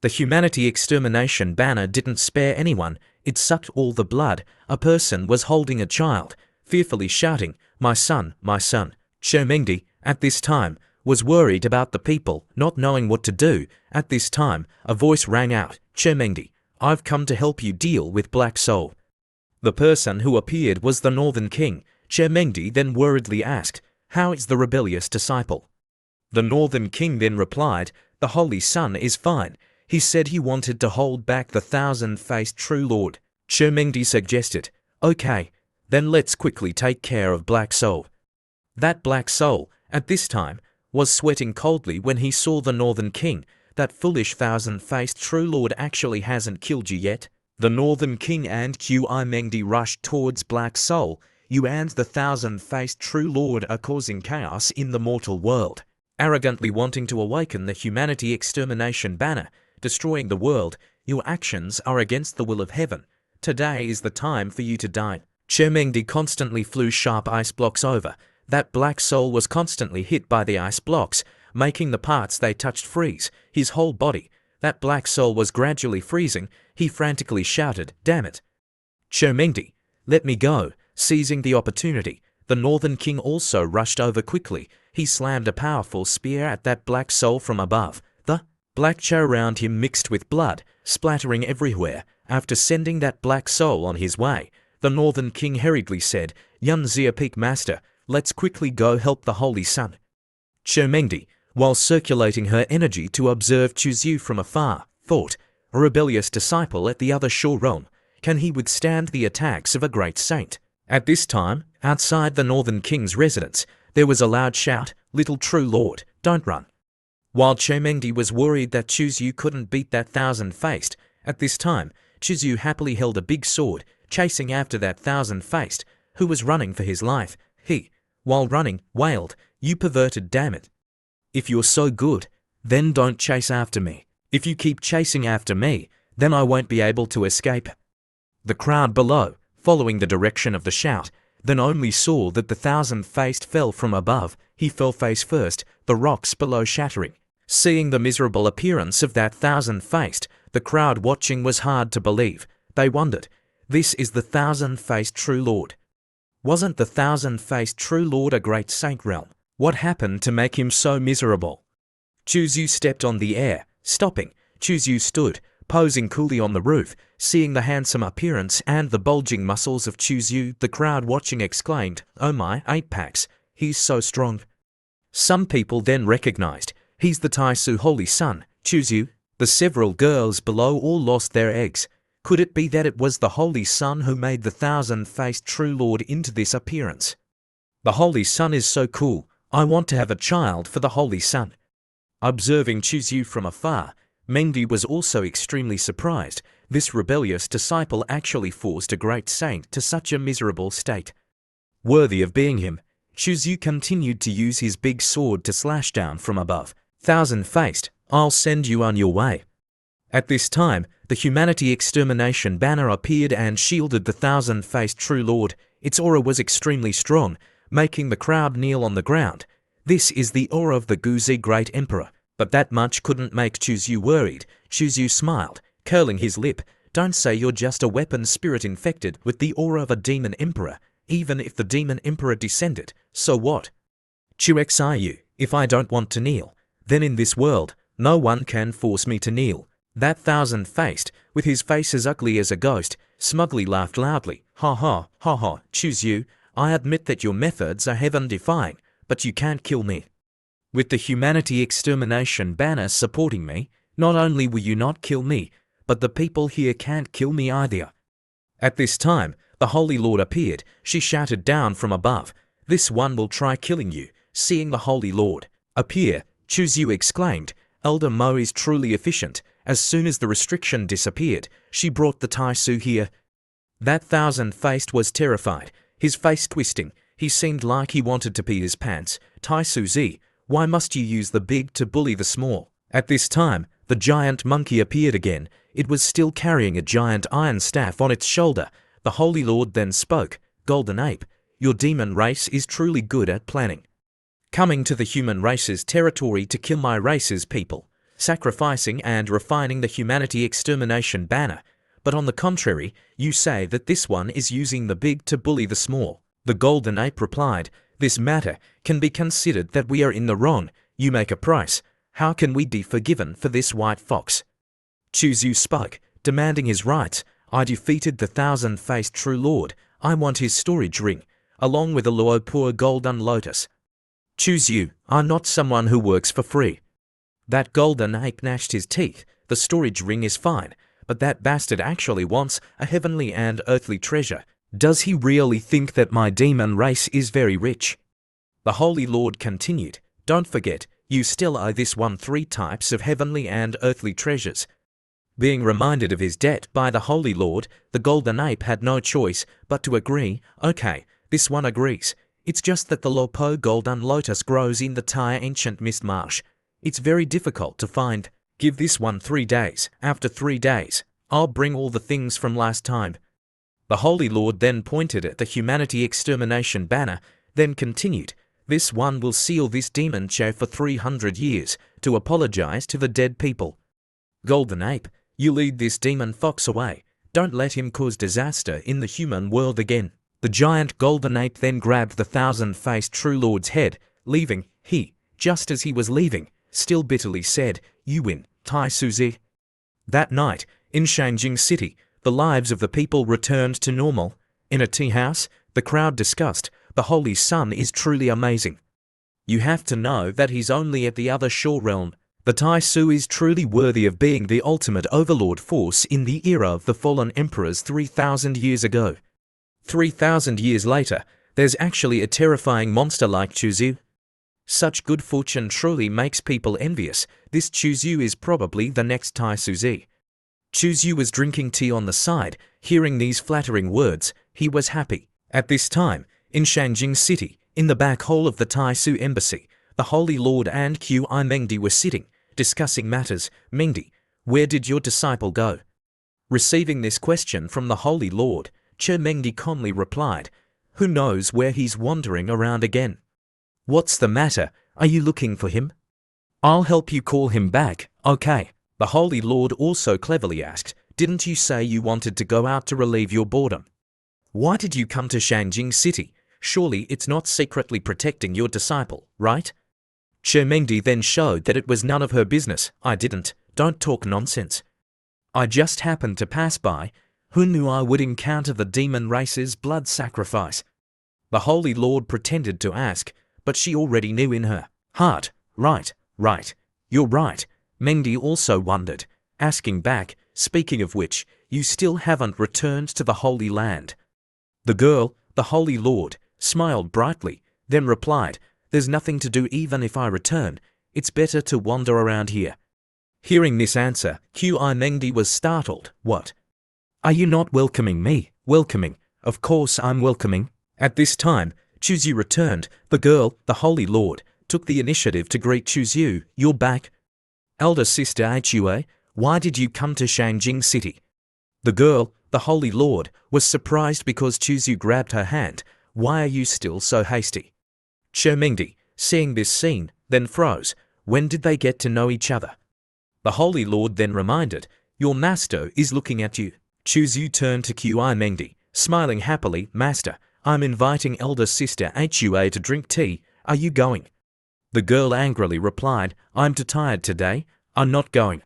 The humanity extermination banner didn't spare anyone. It sucked all the blood. A person was holding a child, fearfully shouting, my son, my son." Chermengdi, at this time, was worried about the people, not knowing what to do. At this time, a voice rang out, "Chermengdi, I've come to help you deal with Black Soul." The person who appeared was the Northern King. Chermengdi then worriedly asked, "How is the rebellious disciple?" The Northern King then replied, "The Holy Sun is fine. He said he wanted to hold back the thousand-faced True Lord." Chermengdi suggested, "Okay, then let's quickly take care of Black Soul." That Black Soul, at this time, was sweating coldly when he saw the Northern King. "That foolish thousand-faced True Lord actually hasn't killed you yet." The Northern King and Mengdi rushed towards Black Soul. "You and the thousand-faced True Lord are causing chaos in the mortal world. arrogantly wanting to awaken the humanity extermination banner, destroying the world. Your actions are against the will of heaven. Today is the time for you to die. Chermengdi constantly flew sharp ice blocks over. That black soul was constantly hit by the ice blocks, making the parts they touched freeze, his whole body. That black soul was gradually freezing. He frantically shouted, "Damn it! Chermengdi, let me go!" Seizing the opportunity, the Northern King also rushed over quickly. He slammed a powerful spear at that black soul from above. The black cha around him mixed with blood, splattering everywhere. After sending that black soul on his way, the Northern King hurriedly said, "Yun Zia Peak Master, let's quickly go help the Holy Sun." Chermengdi, while circulating her energy to observe Chuzyu from afar, thought, a rebellious disciple at the other shore realm. Can he withstand the attacks of a great saint? At this time, outside the Northern King's residence, there was a loud shout, "Little true lord, don't run." While Chermengdi was worried that Chuzyu couldn't beat that thousand-faced, at this time, Chuzyu happily held a big sword, chasing after that thousand-faced, who was running for his life. He, while running, wailed, "You perverted, damn it. If you're so good, then don't chase after me. If you keep chasing after me, then I won't be able to escape." The crowd below, following the direction of the shout, then only saw that the thousand-faced fell from above. He fell face first, the rocks below shattering. Seeing the miserable appearance of that thousand-faced, the crowd watching was hard to believe. They wondered, this is the thousand-faced true lord. Wasn't the thousand-faced true lord a great saint realm? What happened to make him so miserable? Chuzyu stepped on the air, stopping. Chuzyu stood, posing coolly on the roof. Seeing the handsome appearance and the bulging muscles of Chuzyu, the crowd watching exclaimed, "Oh my 8-packs, he's so strong." Some people then recognized, he's the Taisu Holy Sun, Chuzyu. The several girls below all lost their eggs. Could it be that it was the Holy Sun who made the thousand-faced true lord into this appearance? The Holy Sun is so cool. I want to have a child for the Holy Sun. Observing Chuzyu from afar, Mengdi was also extremely surprised. This rebellious disciple actually forced a great saint to such a miserable state. Worthy of being him, Chuzyu continued to use his big sword to slash down from above. "Thousand-faced, I'll send you on your way." At this time, the humanity extermination banner appeared and shielded the thousand-faced true lord. Its aura was extremely strong, making the crowd kneel on the ground. This is the aura of the Guzi Great Emperor. But that much couldn't make Chuzyu worried. Chuzyu smiled, curling his lip. "Don't say you're just a weapon spirit infected with the aura of a demon emperor. Even if the demon emperor descended, so what? Chuxiu, if I don't want to kneel, then in this world, no one can force me to kneel." That thousand-faced, with his face as ugly as a ghost, smugly laughed loudly. "Ha ha, ha ha, Chuzyu, I admit that your methods are heaven-defying, but you can't kill me. With the humanity extermination banner supporting me, not only will you not kill me, but the people here can't kill me either." At this time, the Holy Lord appeared. She shouted down from above, "This one will try killing you." Seeing the Holy Lord appear, Chuzyu exclaimed, "Elder Mo is truly efficient." As soon as the restriction disappeared, she brought the Taisu here. That thousand-faced was terrified, his face twisting. He seemed like he wanted to pee his pants. "Taisu Z, why must you use the big to bully the small?" At this time, the giant monkey appeared again. It was still carrying a giant iron staff on its shoulder. The Holy Lord then spoke, "Golden Ape, your demon race is truly good at planning. Coming to the human race's territory to kill my race's people, sacrificing and refining the humanity extermination banner. But on the contrary, you say that this one is using the big to bully the small." The Golden Ape replied, "This matter can be considered that we are in the wrong. You make a price. How can we be forgiven for this white fox?" Chuzyu spoke, demanding his rights. "I defeated the thousand-faced true lord. I want his storage ring, along with a Luopur golden lotus." "Chuzyu, I'm not someone who works for free." That Golden Ape gnashed his teeth. "The storage ring is fine, but that bastard actually wants a heavenly and earthly treasure. Does he really think that my demon race is very rich?" The Holy Lord continued, "Don't forget, you still owe this one 3 types of heavenly and earthly treasures." Being reminded of his debt by the Holy Lord, the Golden Ape had no choice but to agree. "Okay, this one agrees. It's just that the Lopo golden lotus grows in the Thai ancient mist marsh. It's very difficult to find. Give this one 3 days. After 3 days, I'll bring all the things from last time. The Holy Lord then pointed at the humanity extermination banner, then continued, this one will seal this demon chair for 300 years to apologize to the dead people. Golden Ape, you lead this demon fox away. Don't let him cause disaster in the human world again. The giant golden ape then grabbed the thousand-faced True Lord's head, leaving. He, just as he was leaving, still bitterly said, you win, Tai Suzy. That night, in Shangjing City, the lives of the people returned to normal. In a tea house, the crowd discussed, the Holy Sun is truly amazing. You have to know that he's only at the other shore realm. The Tai Su is truly worthy of being the ultimate overlord force in the era of the fallen emperors 3,000 years ago. 3,000 years later, there's actually a terrifying monster like Chuzyu. Such good fortune truly makes people envious. This Chuzyu is probably the next Tai Suzy. Chuzyu was drinking tea on the side. Hearing these flattering words, he was happy. At this time, in Shangjing City, in the back hall of the Tai Su embassy, the Holy Lord and Qi Mengdi were sitting, discussing matters. Mengdi, where did your disciple go? Receiving this question from the Holy Lord, Qi Mengdi calmly replied, who knows where he's wandering around again. What's the matter? Are you looking for him? I'll help you call him back, okay? The Holy Lord also cleverly asked, didn't you say you wanted to go out to relieve your boredom? Why did you come to Shangjing City? Surely it's not secretly protecting your disciple, right? Qi Mengdi then showed that it was none of her business. I didn't. Don't talk nonsense. I just happened to pass by. Who knew I would encounter the demon race's blood sacrifice? The Holy Lord pretended to ask, but she already knew in her heart. Right. You're right. Mengdi also wondered, asking back, speaking of which, you still haven't returned to the Holy Land. The girl, the Holy Lord, smiled brightly, then replied, there's nothing to do even if I return. It's better to wander around here. Hearing this answer, Qi Mengdi was startled. What? Are you not welcoming me? Welcoming? Of course I'm welcoming. At this time, Chuzyu returned. The girl, the Holy Lord, took the initiative to greet Chuzyu. You're back. Elder sister Hua, why did you come to Shangjing City? The girl, the Holy Lord, was surprised because Chuzyu grabbed her hand. Why are you still so hasty? Qi Mengdi, seeing this scene, then froze. When did they get to know each other? The Holy Lord then reminded, your master is looking at you. Chuzyu turned to Qi Mengdi, smiling happily, Master, I'm inviting elder sister Hua to drink tea. Are you going? The girl angrily replied, I'm too tired today. I'm not going.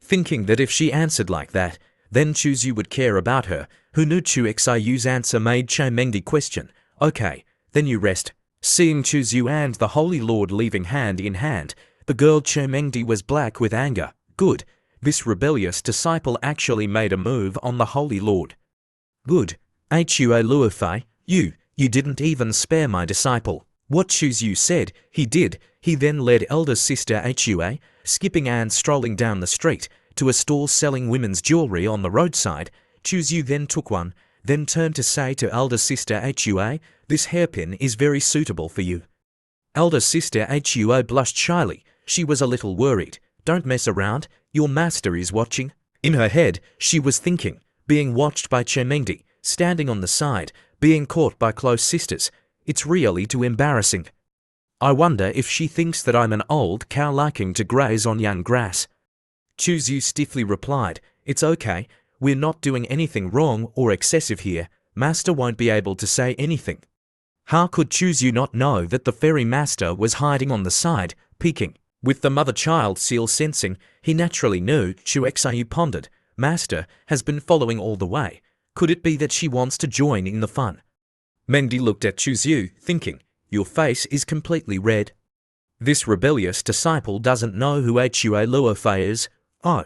Thinking that if she answered like that, then Chuzyu would care about her, who knew Chuzyu's answer made Qi Mengdi question, okay, then you rest. Seeing Chuzyu and the Holy Lord leaving hand in hand, the girl Qi Mengdi was black with anger. Good. This rebellious disciple actually made a move on the Holy Lord. Good. Hua Luofei, you didn't even spare my disciple. What Chuzyu said, he did. He then led elder sister Hua, skipping and strolling down the street, to a stall selling women's jewelry on the roadside. Chuzyu then took one, then turned to say to elder sister Hua, this hairpin is very suitable for you. Elder sister Hua blushed shyly. She was a little worried. Don't mess around, your master is watching. In her head, she was thinking, being watched by Qi Mengdi, standing on the side, being caught by close sisters. It's really too embarrassing. I wonder if she thinks that I'm an old cow liking to graze on young grass. Chuzyu stiffly replied, it's okay, we're not doing anything wrong or excessive here. Master won't be able to say anything. How could Chuzyu not know that the fairy master was hiding on the side, peeking? With the mother-child seal sensing, he naturally knew. Chuzyu pondered, Master has been following all the way. Could it be that she wants to join in the fun? Mengdi looked at Chuzyu, thinking, your face is completely red. This rebellious disciple doesn't know who Hua Luofei is. Oh.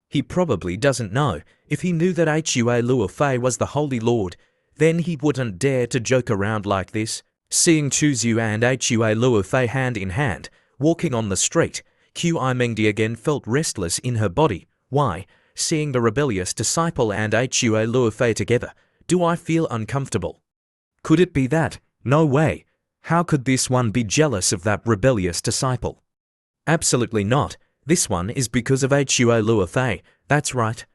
He probably doesn't know. If he knew that Hua Luofei was the Holy Lord, then he wouldn't dare to joke around like this. Seeing Chuzyu and Hua Luofei hand in hand, walking on the street, Qi Mengdi again felt restless in her body. Why? Seeing the rebellious disciple and Hua Luofei together, do I feel uncomfortable? Could it be that? No way. How could this one be jealous of that rebellious disciple? Absolutely not. This one is because of Hua Luofei. That's right.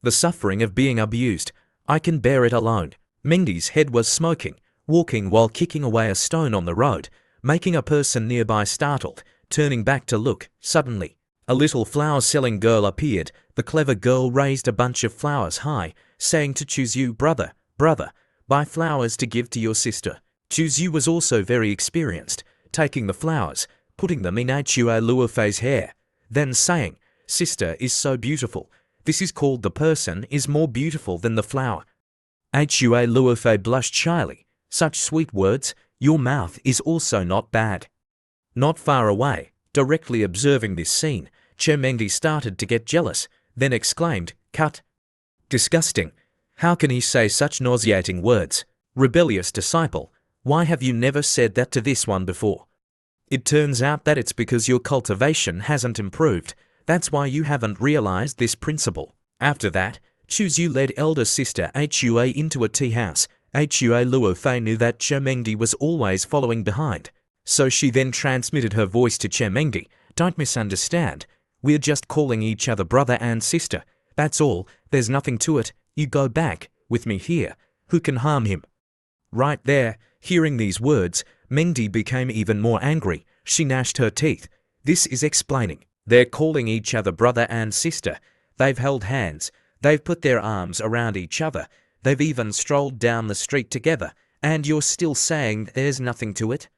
The suffering of being abused. I can bear it alone. Mengdi's head was smoking, walking while kicking away a stone on the road, making a person nearby startled, turning back to look. Suddenly, a little flower-selling girl appeared. The clever girl raised a bunch of flowers high, saying to Chuzyu, brother, buy flowers to give to your sister. Chuzyu was also very experienced, taking the flowers, putting them in Hua Luofei's hair, then saying, sister is so beautiful. This is called the person is more beautiful than the flower. Hua Luofei blushed shyly. Such sweet words, your mouth is also not bad. Not far away, directly observing this scene, Mengdi started to get jealous, then exclaimed, cut. Disgusting. How can he say such nauseating words? Rebellious disciple, why have you never said that to this one before? It turns out that it's because your cultivation hasn't improved. That's why you haven't realized this principle. After that, Chuzyu led elder sister Hua into a tea house. Hua Luofei knew that Mengdi was always following behind. So she then transmitted her voice to Mengdi. Don't misunderstand. We're just calling each other brother and sister. That's all. There's nothing to it. You go back, with me here. Who can harm him? Right there, hearing these words, Mengdi became even more angry. She gnashed her teeth. This is explaining. They're calling each other brother and sister. They've held hands. They've put their arms around each other. They've even strolled down the street together. And you're still saying there's nothing to it?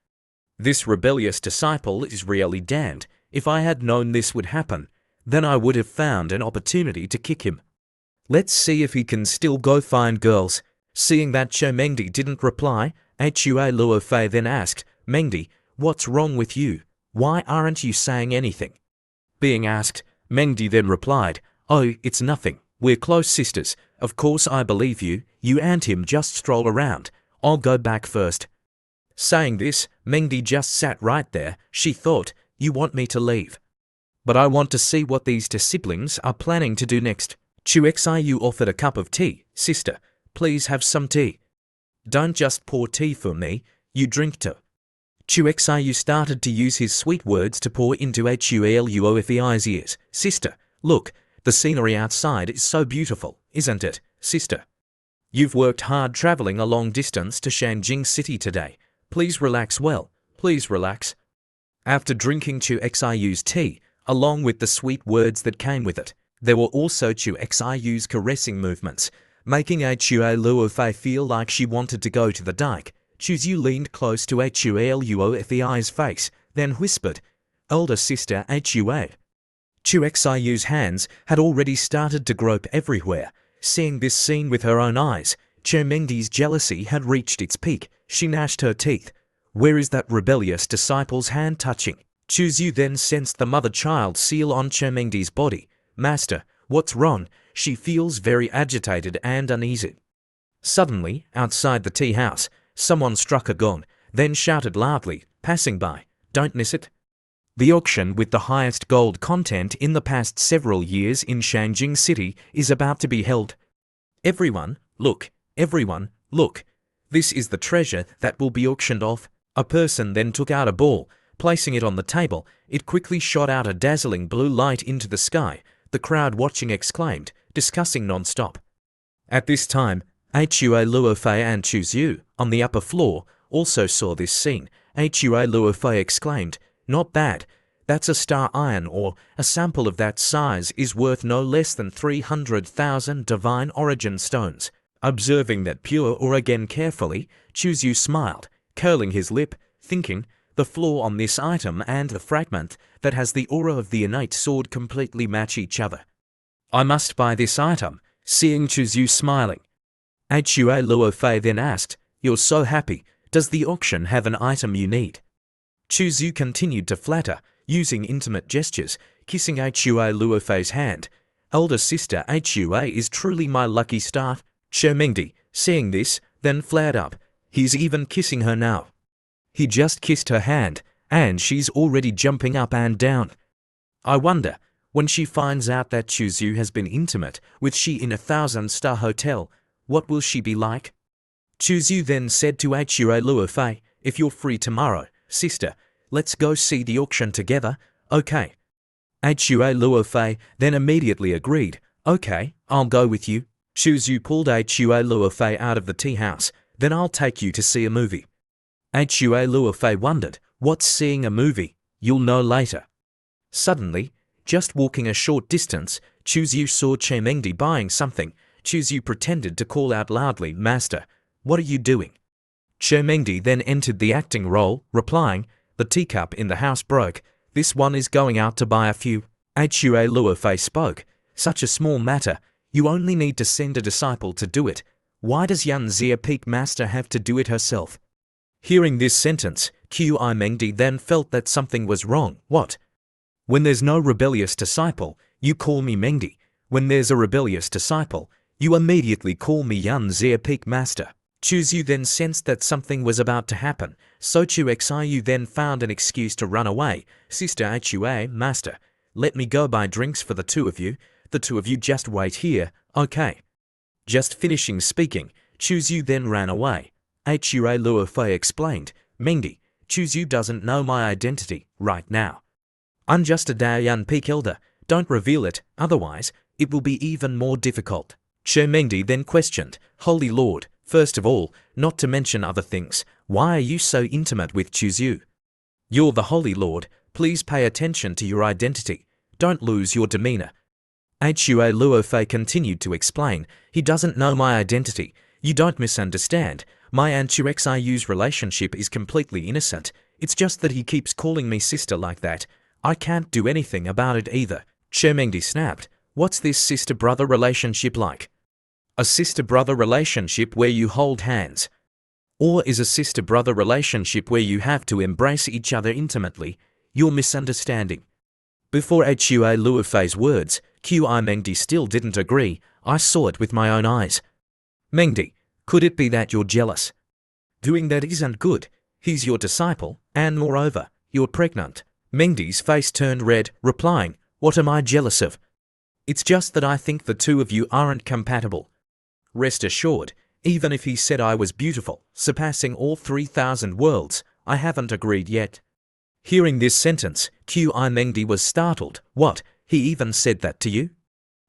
This rebellious disciple is really damned. If I had known this would happen, then I would have found an opportunity to kick him. Let's see if he can still go find girls. Seeing that Mengdi didn't reply, Hua Luofei then asked, Mengdi, what's wrong with you? Why aren't you saying anything? Being asked, Mengdi then replied, oh, it's nothing. We're close sisters. Of course I believe you. You and him just stroll around. I'll go back first. Saying this, Mengdi just sat right there. She thought, you want me to leave. But I want to see what these two siblings are planning to do next. Xiu offered a cup of tea. Sister, please have some tea. Don't just pour tea for me, you drink too. Xiu started to use his sweet words to pour into Hua Luofei's ears. Sister, look, the scenery outside is so beautiful, isn't it, sister? You've worked hard traveling a long distance to Shanjing City today. Please relax well, please relax. After drinking Xiu's tea, along with the sweet words that came with it, there were also Xiu's caressing movements, making Hua Luofei feel like she wanted to go to the dike. Chuzyu leaned close to Hua Luofei's face, then whispered, Elder sister Hua. Xiu's hands had already started to grope everywhere. Seeing this scene with her own eyes, Mengdi's jealousy had reached its peak. She gnashed her teeth. Where is that rebellious disciple's hand touching? Chuzyu then sensed the mother-child seal on Mengdi's body. Master, what's wrong? She feels very agitated and uneasy. Suddenly, outside the tea house, someone struck a gong, then shouted loudly, passing by, don't miss it. The auction with the highest gold content in the past several years in Shanjing City is about to be held. Everyone, look. Everyone, look. This is the treasure that will be auctioned off. A person then took out a ball. Placing it on the table, it quickly shot out a dazzling blue light into the sky. The crowd watching exclaimed, discussing non-stop. At this time, Hua Luofei and Chuzyu, on the upper floor, also saw this scene. Hua Luofei exclaimed, not bad. That's a star iron ore. A sample of that size is worth no less than 300,000 divine origin stones. Observing that pure ore again carefully, Chuzyu smiled, curling his lip, thinking, the flaw on this item and the fragment that has the aura of the innate sword completely match each other. I must buy this item, seeing Chuzyu smiling. Hua Luofei then asked, you're so happy, does the auction have an item you need? Chuzyu continued to flatter, using intimate gestures, kissing Hua Luofei's hand. Elder sister Hua is truly my lucky star. Mengdi, seeing this, then flared up. He's even kissing her now. He just kissed her hand, and she's already jumping up and down. I wonder, when she finds out that Chuzyu has been intimate with she in a 1,000-star hotel, what will she be like? Chuzyu then said to Hua Luofei, if you're free tomorrow, sister, let's go see the auction together, okay? Hua Luofei then immediately agreed, okay, I'll go with you. Chuzu pulled Hua Luofei out of the tea house, then I'll take you to see a movie. Hua Luofei wondered, what's seeing a movie? You'll know later. Suddenly, just walking a short distance, Chuzu saw Chemengdi buying something. Chuzu pretended to call out loudly, Master, what are you doing? Chemengdi then entered the acting role, replying, the teacup in the house broke. This one is going out to buy a few. Hua Luofei spoke, such a small matter. You only need to send a disciple to do it. Why does Yan Xia Peak Master have to do it herself? Hearing this sentence, Mengdi then felt that something was wrong. What? When there's no rebellious disciple, you call me Mengdi. When there's a rebellious disciple, you immediately call me Yan Xia Peak Master. Chuzu then sensed that something was about to happen, so Xiu then found an excuse to run away. Sister Hua, Master, let me go buy drinks for the two of you. The two of you just wait here, okay? Just finishing speaking, Chuzu then ran away. Hua Luofei explained, Mengdi, Chuzu doesn't know my identity right now. I'm just a Daoyan Peak elder. Don't reveal it, otherwise, it will be even more difficult. Mengdi then questioned, Holy Lord, first of all, not to mention other things, why are you so intimate with Chuzu? You're the Holy Lord, please pay attention to your identity. Don't lose your demeanor. Hua Luofei continued to explain, he doesn't know my identity. You don't misunderstand. My and Xiu's relationship is completely innocent. It's just that he keeps calling me sister like that. I can't do anything about it either. Mengdi snapped, what's this sister-brother relationship like? A sister-brother relationship where you hold hands? Or is a sister-brother relationship where you have to embrace each other intimately? You're misunderstanding. Before Hua Luofei's words, Mengdi still didn't agree. I saw it with my own eyes. Mengdi, could it be that you're jealous? Doing that isn't good. He's your disciple, and moreover, you're pregnant. Mengdi's face turned red, replying, what am I jealous of? It's just that I think the two of you aren't compatible. Rest assured, even if he said I was beautiful, surpassing all 3,000 worlds, I haven't agreed yet. Hearing this sentence, Mengdi was startled. What, he even said that to you?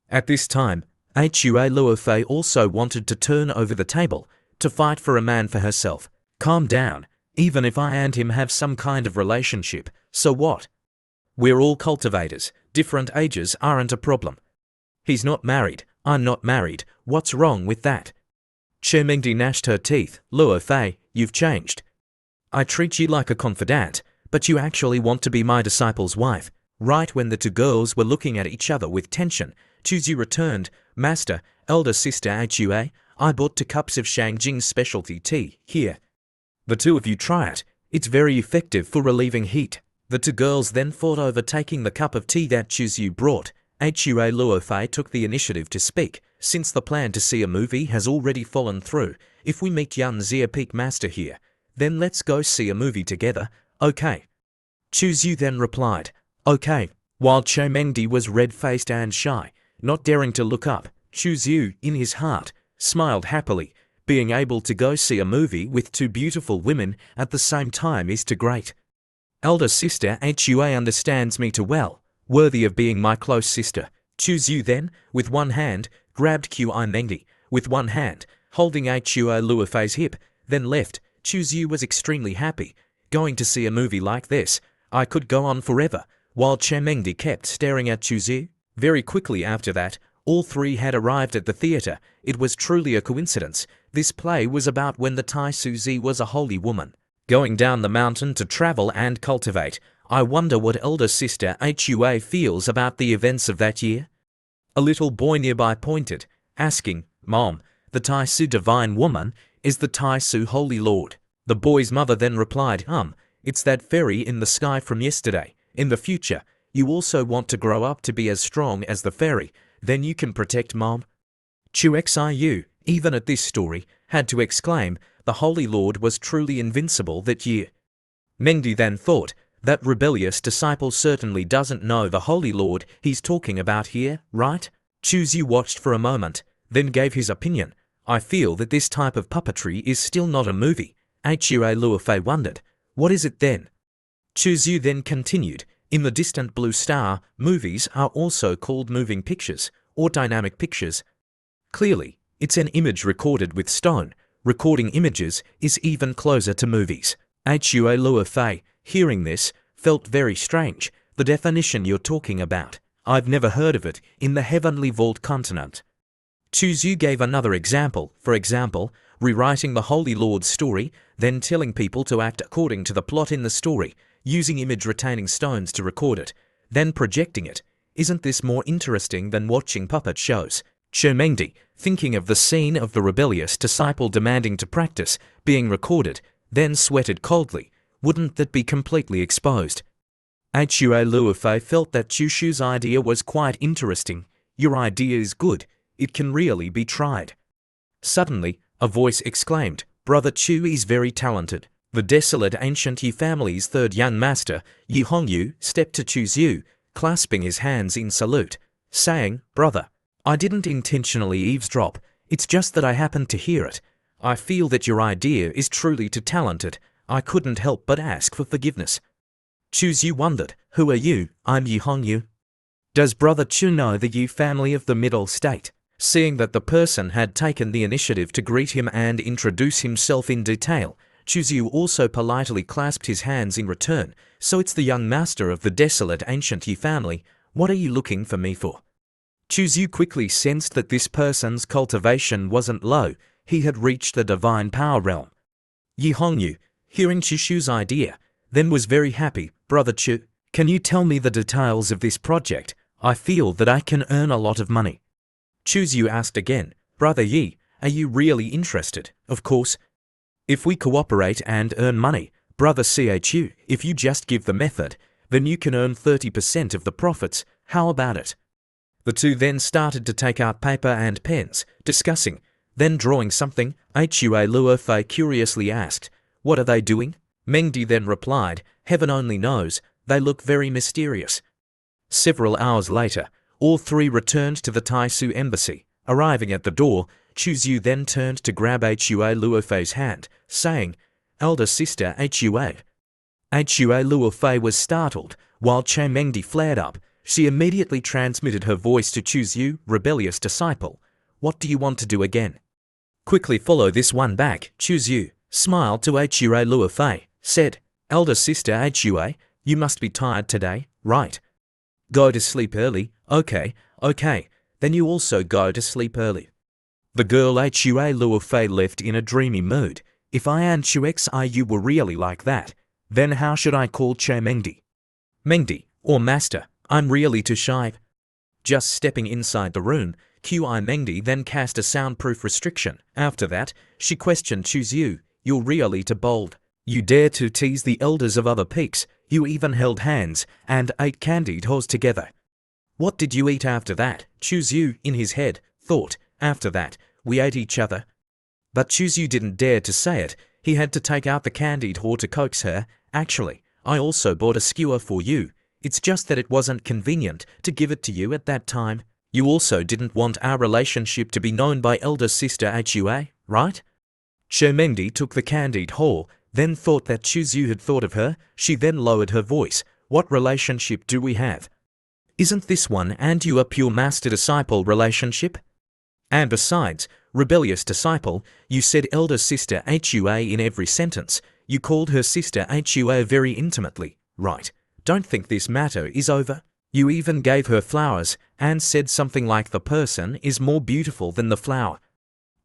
At this time, Hua Luofei also wanted to turn over the table, to fight for a man for herself. Calm down, even if I and him have some kind of relationship, so what? We're all cultivators, different ages aren't a problem. He's not married, I'm not married, what's wrong with that? Mengdi gnashed her teeth, Luofei, you've changed. I treat you like a confidant, but you actually want to be my disciple's wife. Right when the two girls were looking at each other with tension, Chuzu returned, Master, elder sister Hua, I bought 2 cups of Shangjing's specialty tea, here. The two of you try it, it's very effective for relieving heat. The two girls then fought over taking the cup of tea that Chuzu brought. Hua Luofei took the initiative to speak, since the plan to see a movie has already fallen through. If we meet Yan Xia Peak Master here, then let's go see a movie together, okay? Chuzu then replied, okay, while Mengdi was red-faced and shy, not daring to look up. Chuzu, in his heart, smiled happily. Being able to go see a movie with 2 beautiful women at the same time is too great. Elder sister Hua understands me too well, worthy of being my close sister. Chuzu then, with one hand, grabbed Mengdi, with one hand, holding Hua Luofei's hip, then left. Chuzu was extremely happy. Going to see a movie like this, I could go on forever, while Mengdi kept staring at Chuzu. Very quickly after that, all 3 had arrived at the theatre. It was truly a coincidence. This play was about when the Tai Suzi was a holy woman, going down the mountain to travel and cultivate. I wonder what elder sister Hua feels about the events of that year? A little boy nearby pointed, asking, Mom, the Tai Su divine woman is the Tai Su holy lord. The boy's mother then replied, it's that fairy in the sky from yesterday. In the future, you also want to grow up to be as strong as the fairy, then you can protect Mom. Xiu, even at this story, had to exclaim, the Holy Lord was truly invincible that year. Mengdi then thought, that rebellious disciple certainly doesn't know the Holy Lord he's talking about here, right? Chuzu watched for a moment, then gave his opinion. I feel that this type of puppetry is still not a movie. Hua Luofei wondered. What is it then? Chu Zhu then continued. In the distant blue star, movies are also called moving pictures or dynamic pictures. Clearly, it's an image recorded with stone. Recording images is even closer to movies. Hua Luofei, hearing this, felt very strange. The definition you're talking about. I've never heard of it in the heavenly vault continent. Chu Zhu gave another example. For example, rewriting the Holy Lord's story, then telling people to act according to the plot in the story, using image-retaining stones to record it, then projecting it. Isn't this more interesting than watching puppet shows? Chermengdi, thinking of the scene of the rebellious disciple demanding to practice, being recorded, then sweated coldly. Wouldn't that be completely exposed? Hua Luofei felt that Chu Shu's idea was quite interesting. Your idea is good. It can really be tried. Suddenly, a voice exclaimed, Brother Chu is very talented. The desolate ancient Yu family's third young master, Yu Hongyu, stepped to Chu Zhu, clasping his hands in salute, saying, Brother, I didn't intentionally eavesdrop. It's just that I happened to hear it. I feel that your idea is truly too talented. I couldn't help but ask for forgiveness. Chu Zhu wondered, Who are you? I'm Yu Hongyu. Does Brother Chu know the Yu family of the Middle State? Seeing that the person had taken the initiative to greet him and introduce himself in detail, Chu Zhu also politely clasped his hands in return. So it's the young master of the desolate ancient Yu family. What are you looking for me for? Chu Zhu quickly sensed that this person's cultivation wasn't low. He had reached the divine power realm. Yu Hongyu, hearing Chu Shu's idea, then was very happy. Brother Chu, can you tell me the details of this project? I feel that I can earn a lot of money. Chu Zhu asked again, Brother Yi, are you really interested? Of course. If we cooperate and earn money, Brother Chu, if you just give the method, then you can earn 30% of the profits. How about it? The two then started to take out paper and pens, discussing, then drawing something. Hua Luofei curiously asked, What are they doing? Mengdi then replied, Heaven only knows, they look very mysterious. Several hours later, all three returned to the Taisu embassy. Arriving at the door, Chu Zhu then turned to grab Hua Luofei's hand, saying, Elder sister Hua. Hua Luofei was startled, while Chermengdi flared up. She immediately transmitted her voice to Chu Zhu, rebellious disciple. What do you want to do again? Quickly follow this one back. Chu Zhu smiled to Hua Luofei, said, Elder sister Hua, you must be tired today, right? Go to sleep early. Okay, then you also go to sleep early. The girl Hua Luofei left in a dreamy mood. If I and Xuxiu were really like that, then how should I call Chermengdi? Mengdi, or master, I'm really too shy. Just stepping inside the room, Qi Mengdi then cast a soundproof restriction. After that, she questioned Chu Zhu, You're really too bold. You dare to tease the elders of other peaks. You even held hands and ate candied horse together. What did you eat after that? Chu Zhu, in his head, thought, After that, we ate each other. But Chu Zhu didn't dare to say it. He had to take out the candied whore to coax her. Actually, I also bought a skewer for you. It's just that it wasn't convenient to give it to you at that time. You also didn't want our relationship to be known by elder sister Hua, right? Chermengdi took the candied whore, then thought that Chu Zhu had thought of her. She then lowered her voice. What relationship do we have? Isn't this one and you a pure master-disciple relationship? And besides, rebellious disciple, you said elder sister Hua in every sentence. You called her sister Hua very intimately, right? Don't think this matter is over. You even gave her flowers and said something like the person is more beautiful than the flower.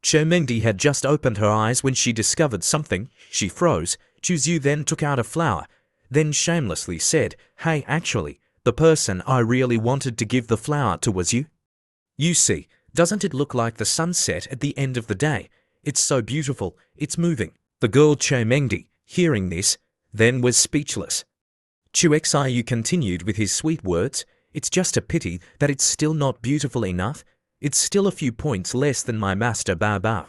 Chermengdi had just opened her eyes when she discovered something. She froze. Chu Zhu then took out a flower, then shamelessly said, Hey, actually, the person I really wanted to give the flower to was you. You see, doesn't it look like the sunset at the end of the day? It's so beautiful, it's moving. The girl Chermengdi, hearing this, then was speechless. Xuxiu continued with his sweet words, It's just a pity that it's still not beautiful enough. It's still a few points less than my master Bao.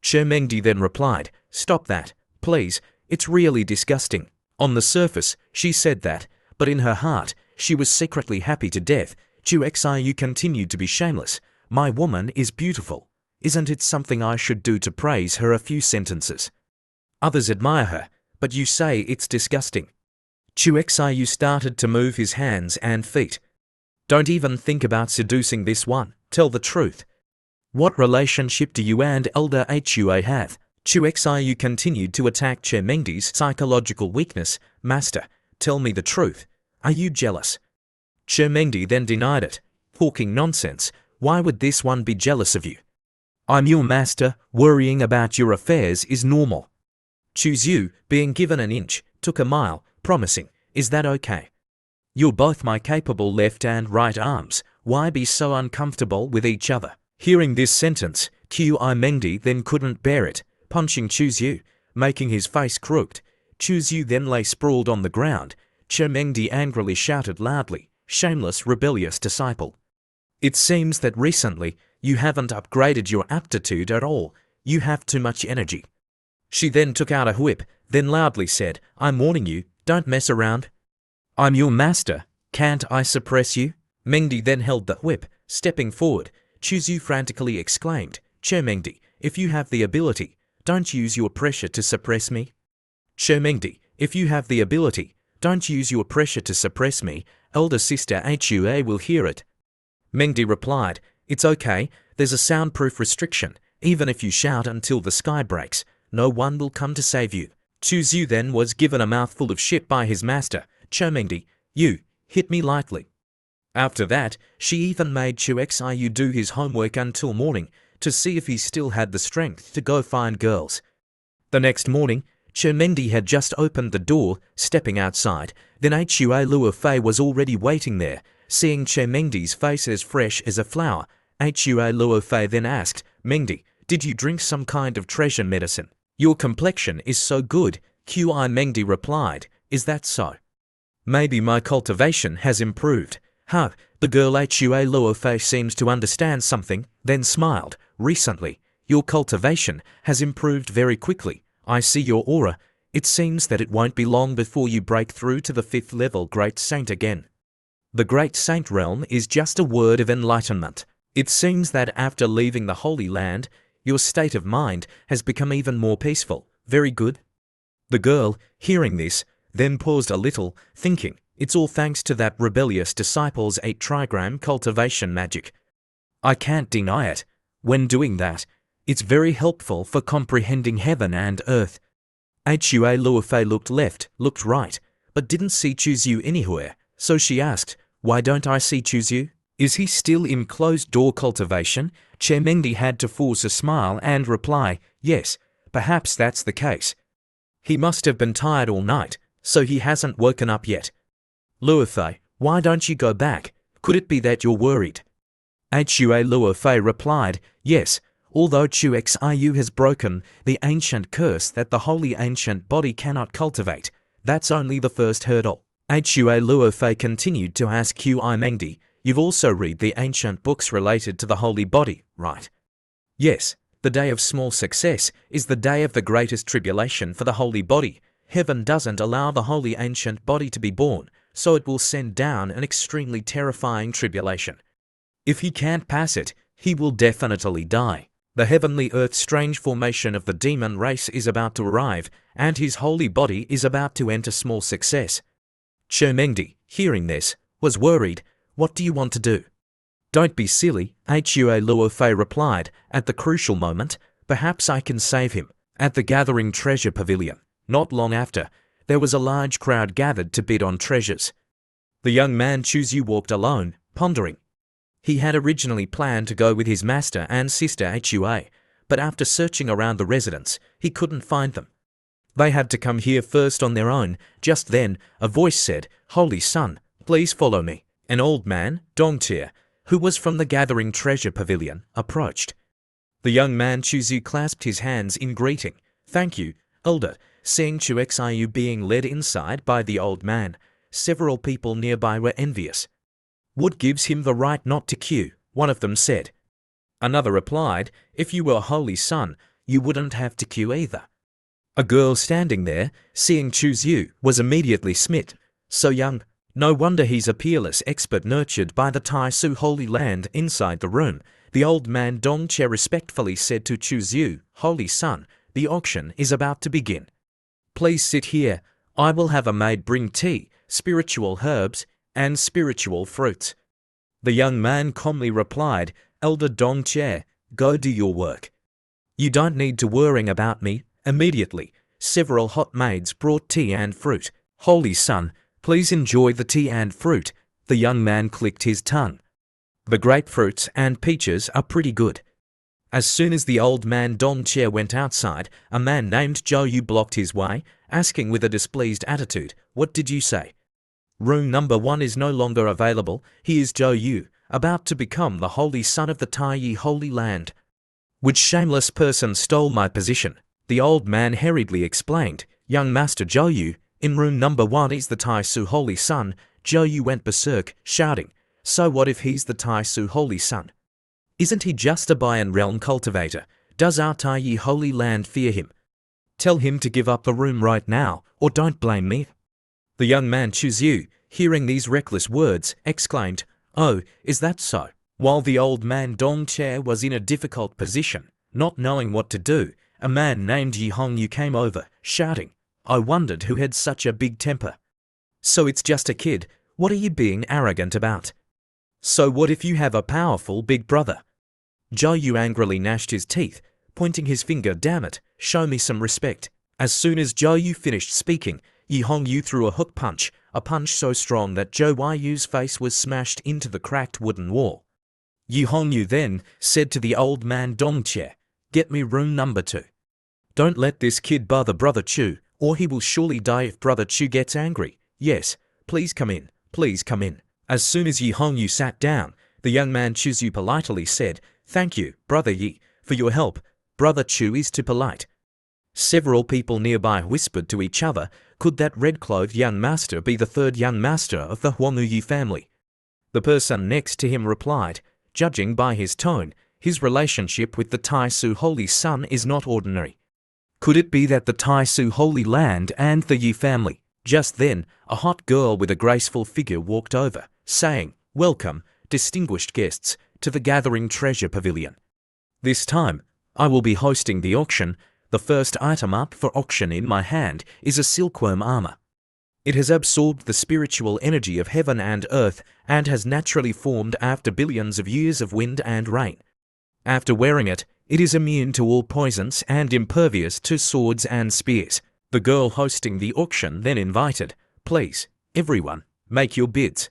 Chermengdi then replied, Stop that, please, it's really disgusting. On the surface, she said that, but in her heart, she was secretly happy to death. Xuxiu continued to be shameless. My woman is beautiful. Isn't it something I should do to praise her a few sentences? Others admire her, but you say it's disgusting. Chu Xiu started to move his hands and feet. Don't even think about seducing this one, tell the truth. What relationship do you and Elder Hua have? Chu Xiu continued to attack Che Mengdi's psychological weakness. Master, tell me the truth. Are you jealous? Che Mengdi then denied it. Talking nonsense, why would this one be jealous of you? I'm your master, worrying about your affairs is normal. Chu Xiu, being given an inch, took a mile, promising, is that okay? You're both my capable left and right arms, why be so uncomfortable with each other? Hearing this sentence, Qi Mengdi then couldn't bear it, punching Chu Xiu, making his face crooked. Chu Xiu then lay sprawled on the ground. Che Mengdi angrily shouted loudly, shameless rebellious disciple. It seems that recently, you haven't upgraded your aptitude at all, you have too much energy. She then took out a whip, then loudly said, I'm warning you, don't mess around. I'm your master, can't I suppress you? Mengdi then held the whip, stepping forward. Chu Xiu frantically exclaimed, Che Mengdi, if you have the ability, don't use your pressure to suppress me. Che Mengdi, if you have the ability, don't use your pressure to suppress me, elder sister Hua will hear it. Mengdi replied, it's okay, there's a soundproof restriction, even if you shout until the sky breaks, no one will come to save you. Chu Xiu then was given a mouthful of shit by his master, Che Mengdi, you, hit me lightly. After that, she even made Chu Xiu do his homework until morning, to see if he still had the strength to go find girls. The next morning, Che Mengdi had just opened the door, stepping outside, then Hua Luofei was already waiting there. Seeing Che Mengdi's face as fresh as a flower, Hua Luofei then asked, Mengdi, did you drink some kind of treasure medicine? Your complexion is so good, Qi Mengdi replied, is that so? Maybe my cultivation has improved. Huh, the girl Hua Luofei seems to understand something, then smiled, recently, your cultivation has improved very quickly. I see your aura, it seems that it won't be long before you break through to the 5th level Great Saint again. The Great Saint realm is just a word of enlightenment. It seems that after leaving the Holy Land, your state of mind has become even more peaceful. Very good. The girl, hearing this, then paused a little, thinking, it's all thanks to that rebellious disciple's 8 trigram cultivation magic. I can't deny it. When doing that, it's very helpful for comprehending heaven and earth. Hua Luofei looked left, looked right, but didn't see Chu Xiu anywhere, so she asked, why don't I see Chu Xiu? Is he still in closed-door cultivation? Che Mengdi had to force a smile and reply, yes, perhaps that's the case. He must have been tired all night, so he hasn't woken up yet. Luofei, why don't you go back? Could it be that you're worried? Hua Luofei replied, yes, although Chu Xiu has broken the ancient curse that the holy ancient body cannot cultivate, that's only the first hurdle. Hua Luofei continued to ask Qi Mengdi, you've also read the ancient books related to the holy body, right? Yes, the day of small success is the day of the greatest tribulation for the holy body. Heaven doesn't allow the holy ancient body to be born, so it will send down an extremely terrifying tribulation. If he can't pass it, he will definitely die. The heavenly earth strange formation of the demon race is about to arrive, and his holy body is about to enter small success. Che Mengdi, hearing this, was worried. What do you want to do? Don't be silly, Hua Luofei replied. At the crucial moment, perhaps I can save him. At the gathering treasure pavilion, not long after, there was a large crowd gathered to bid on treasures. The young man Chu Xiu walked alone, pondering. He had originally planned to go with his master and sister Hua, but after searching around the residence, he couldn't find them. They had to come here first on their own. Just then, a voice said, Holy Son, please follow me. An old man, Dongtia, who was from the gathering treasure pavilion, approached. The young man Chu Xiu clasped his hands in greeting. Thank you, elder. Seeing Chu Xiu being led inside by the old man, several people nearby were envious. What gives him the right not to queue? One of them said. Another replied, if you were a holy son, you wouldn't have to queue either. A girl standing there, seeing Chu Xiu, was immediately smit. So young, no wonder he's a peerless expert nurtured by the Tai Su Holy Land. Inside the room, the old man Dong Che respectfully said to Chu Xiu, Holy son, the auction is about to begin. Please sit here. I will have a maid bring tea, spiritual herbs, and spiritual fruits. The young man calmly replied, Elder Dong Chair, go do your work. You don't need to worrying about me. Immediately, several hot maids brought tea and fruit. Holy Son, please enjoy the tea and fruit. The young man clicked his tongue. The grapefruits and peaches are pretty good. As soon as the old man Dong Chair went outside, a man named Zhou Yu blocked his way, asking with a displeased attitude, What did you say? Room number 1 is no longer available. He is Zhou Yu, about to become the holy son of the Taiyi Holy Land. Which shameless person stole my position? The old man hurriedly explained, Young Master Zhou Yu, in room number 1 is the Tai Su Holy Son. Zhou Yu went berserk, shouting, So what if he's the Tai Su Holy Son? Isn't he just a Bayan realm cultivator? Does our Taiyi Holy Land fear him? Tell him to give up the room right now, or don't blame me. The young man Yu, hearing these reckless words, exclaimed, Oh, is that so? While the old man Dong Chair was in a difficult position, not knowing what to do, a man named Yi Hongyu came over, shouting, I wondered who had such a big temper. So it's just a kid, what are you being arrogant about? So what if you have a powerful big brother? Zhou Yu angrily gnashed his teeth, pointing his finger, Damn it, show me some respect. As soon as Zhou Yu finished speaking, Yi Hongyu threw a hook punch, a punch so strong that Zhou Yu's face was smashed into the cracked wooden wall. Yi Hongyu then said to the old man Dong Chair, Get me room number 2. Don't let this kid bother Brother Chu, or he will surely die if Brother Chu gets angry. Yes, please come in, please come in. As soon as Yi Hongyu sat down, the young man Chu politely said, Thank you, Brother Yi, for your help. Brother Chu is too polite. Several people nearby whispered to each other, Could that red-clothed young master be the third young master of the Huangyu family? The person next to him replied, Judging by his tone, his relationship with the Tai Su Holy Son is not ordinary. Could it be that the Tai Su Holy Land and the Yi family? Just then, a hot girl with a graceful figure walked over, saying, Welcome, distinguished guests, to the Gathering Treasure Pavilion. This time, I will be hosting the auction. The first item up for auction in my hand is a silkworm armor. It has absorbed the spiritual energy of heaven and earth and has naturally formed after billions of years of wind and rain. After wearing it, it is immune to all poisons and impervious to swords and spears. The girl hosting the auction then invited, Please, everyone, make your bids.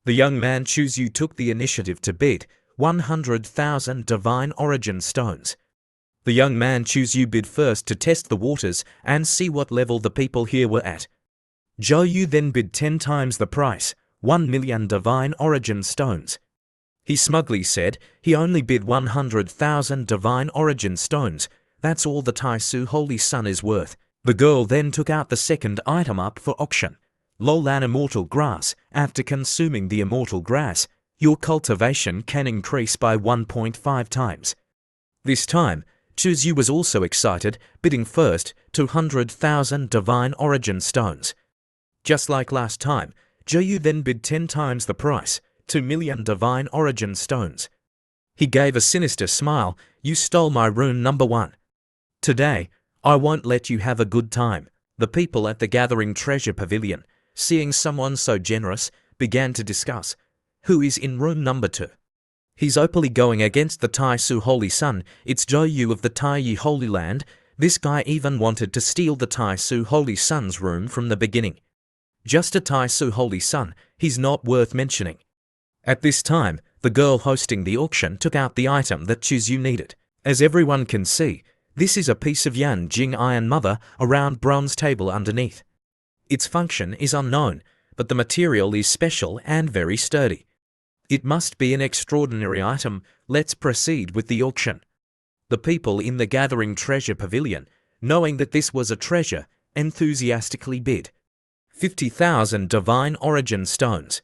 The young man Yu took the initiative to bid 100,000 divine origin stones. The young man Yu bid first to test the waters and see what level the people here were at. Zhou Yu then bid 10 times the price, 1 million divine origin stones. He smugly said he only bid 100,000 divine origin stones. That's all the Tai Su Holy Son is worth. The girl then took out the second item up for auction. Lolan Immortal Grass. After consuming the immortal grass, your cultivation can increase by 1.5 times. This time, Yu was also excited, bidding first 200,000 divine origin stones. Just like last time, Zhou Yu then bid 10 times the price, 2 million divine origin stones. He gave a sinister smile, You stole my room number 1. Today, I won't let you have a good time. The people at the Gathering Treasure Pavilion, seeing someone so generous, began to discuss, Who is in room number 2? He's openly going against the Tai Su Holy Son. It's Zhou Yu of the Taiyi Holy Land. This guy even wanted to steal the Tai Su Holy Son's room from the beginning. Just a Tai Su Holy Son, he's not worth mentioning. At this time, the girl hosting the auction took out the item that Yu needed. As everyone can see, this is a piece of Yan Jing iron mother, a round bronze table underneath. Its function is unknown, but the material is special and very sturdy. It must be an extraordinary item. Let's proceed with the auction. The people in the Gathering Treasure Pavilion, knowing that this was a treasure, enthusiastically bid 50,000 divine origin stones.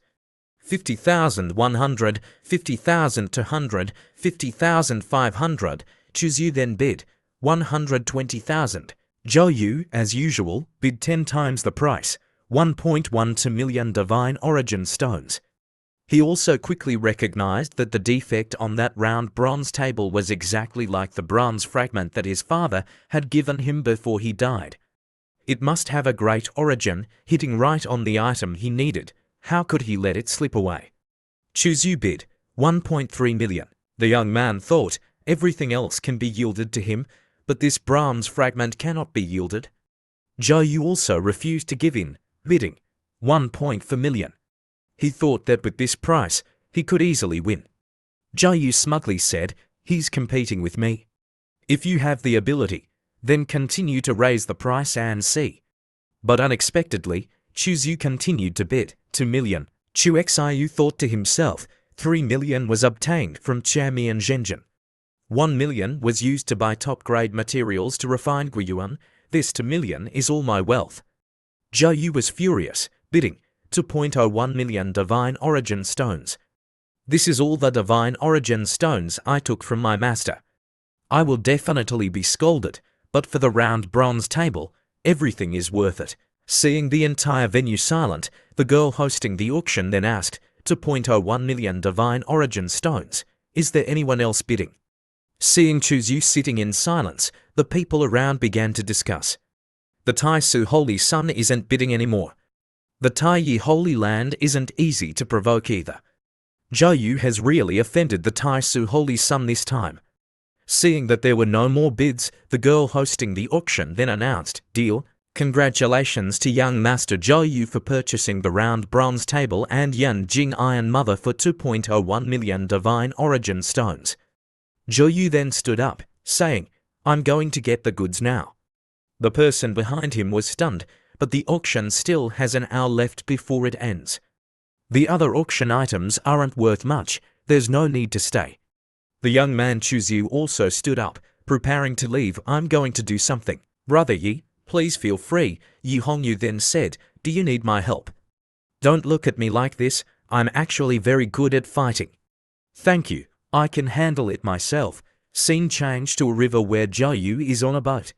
50,100, 50,200, 50,500. Yu then bid 120,000. Zhou Yu, as usual, bid 10 times the price, 1.12 million divine origin stones. He also quickly recognized that the defect on that round bronze table was exactly like the bronze fragment that his father had given him before he died. It must have a great origin, hitting right on the item he needed. How could he let it slip away? Chuzyu bid 1.3 million. The young man thought everything else can be yielded to him, but this bronze fragment cannot be yielded. Zhou also refused to give in, bidding 1.4 million. He thought that with this price, he could easily win. Zhou smugly said, "He's competing with me. If you have the ability, then continue to raise the price and see." But unexpectedly, Chuzyu continued to bid 2 million. Chu Xiu thought to himself, 3 million was obtained from Chamian Zhenjin. 1 million was used to buy top-grade materials to refine Guiyuan. This 2 million is all my wealth. Zhou was furious, bidding 2.01 million divine origin stones. This is all the divine origin stones I took from my master. I will definitely be scolded, but for the round bronze table, everything is worth it. Seeing the entire venue silent, the girl hosting the auction then asked, 2.01 million divine origin stones. Is there anyone else bidding? Seeing Chuzyu sitting in silence, the people around began to discuss. The Taisu Holy Sun isn't bidding anymore. The Taiyi Holy Land isn't easy to provoke either. Zhou has really offended the Taisu Holy Sun this time. Seeing that there were no more bids, the girl hosting the auction then announced, "Deal. Congratulations to young Master Zhou for purchasing the round bronze table and Yan Jing Iron Mother for 2.01 million divine origin stones." Zhou then stood up, saying, "I'm going to get the goods now." The person behind him was stunned, but the auction still has an hour left before it ends. The other auction items aren't worth much, there's no need to stay. The young man Chuzyu also stood up, preparing to leave. "I'm going to do something. Brother Yi, please feel free." Yi Hongyu then said, "Do you need my help?" "Don't look at me like this, I'm actually very good at fighting." "Thank you, I can handle it myself." Scene changed to a river where Zhou is on a boat.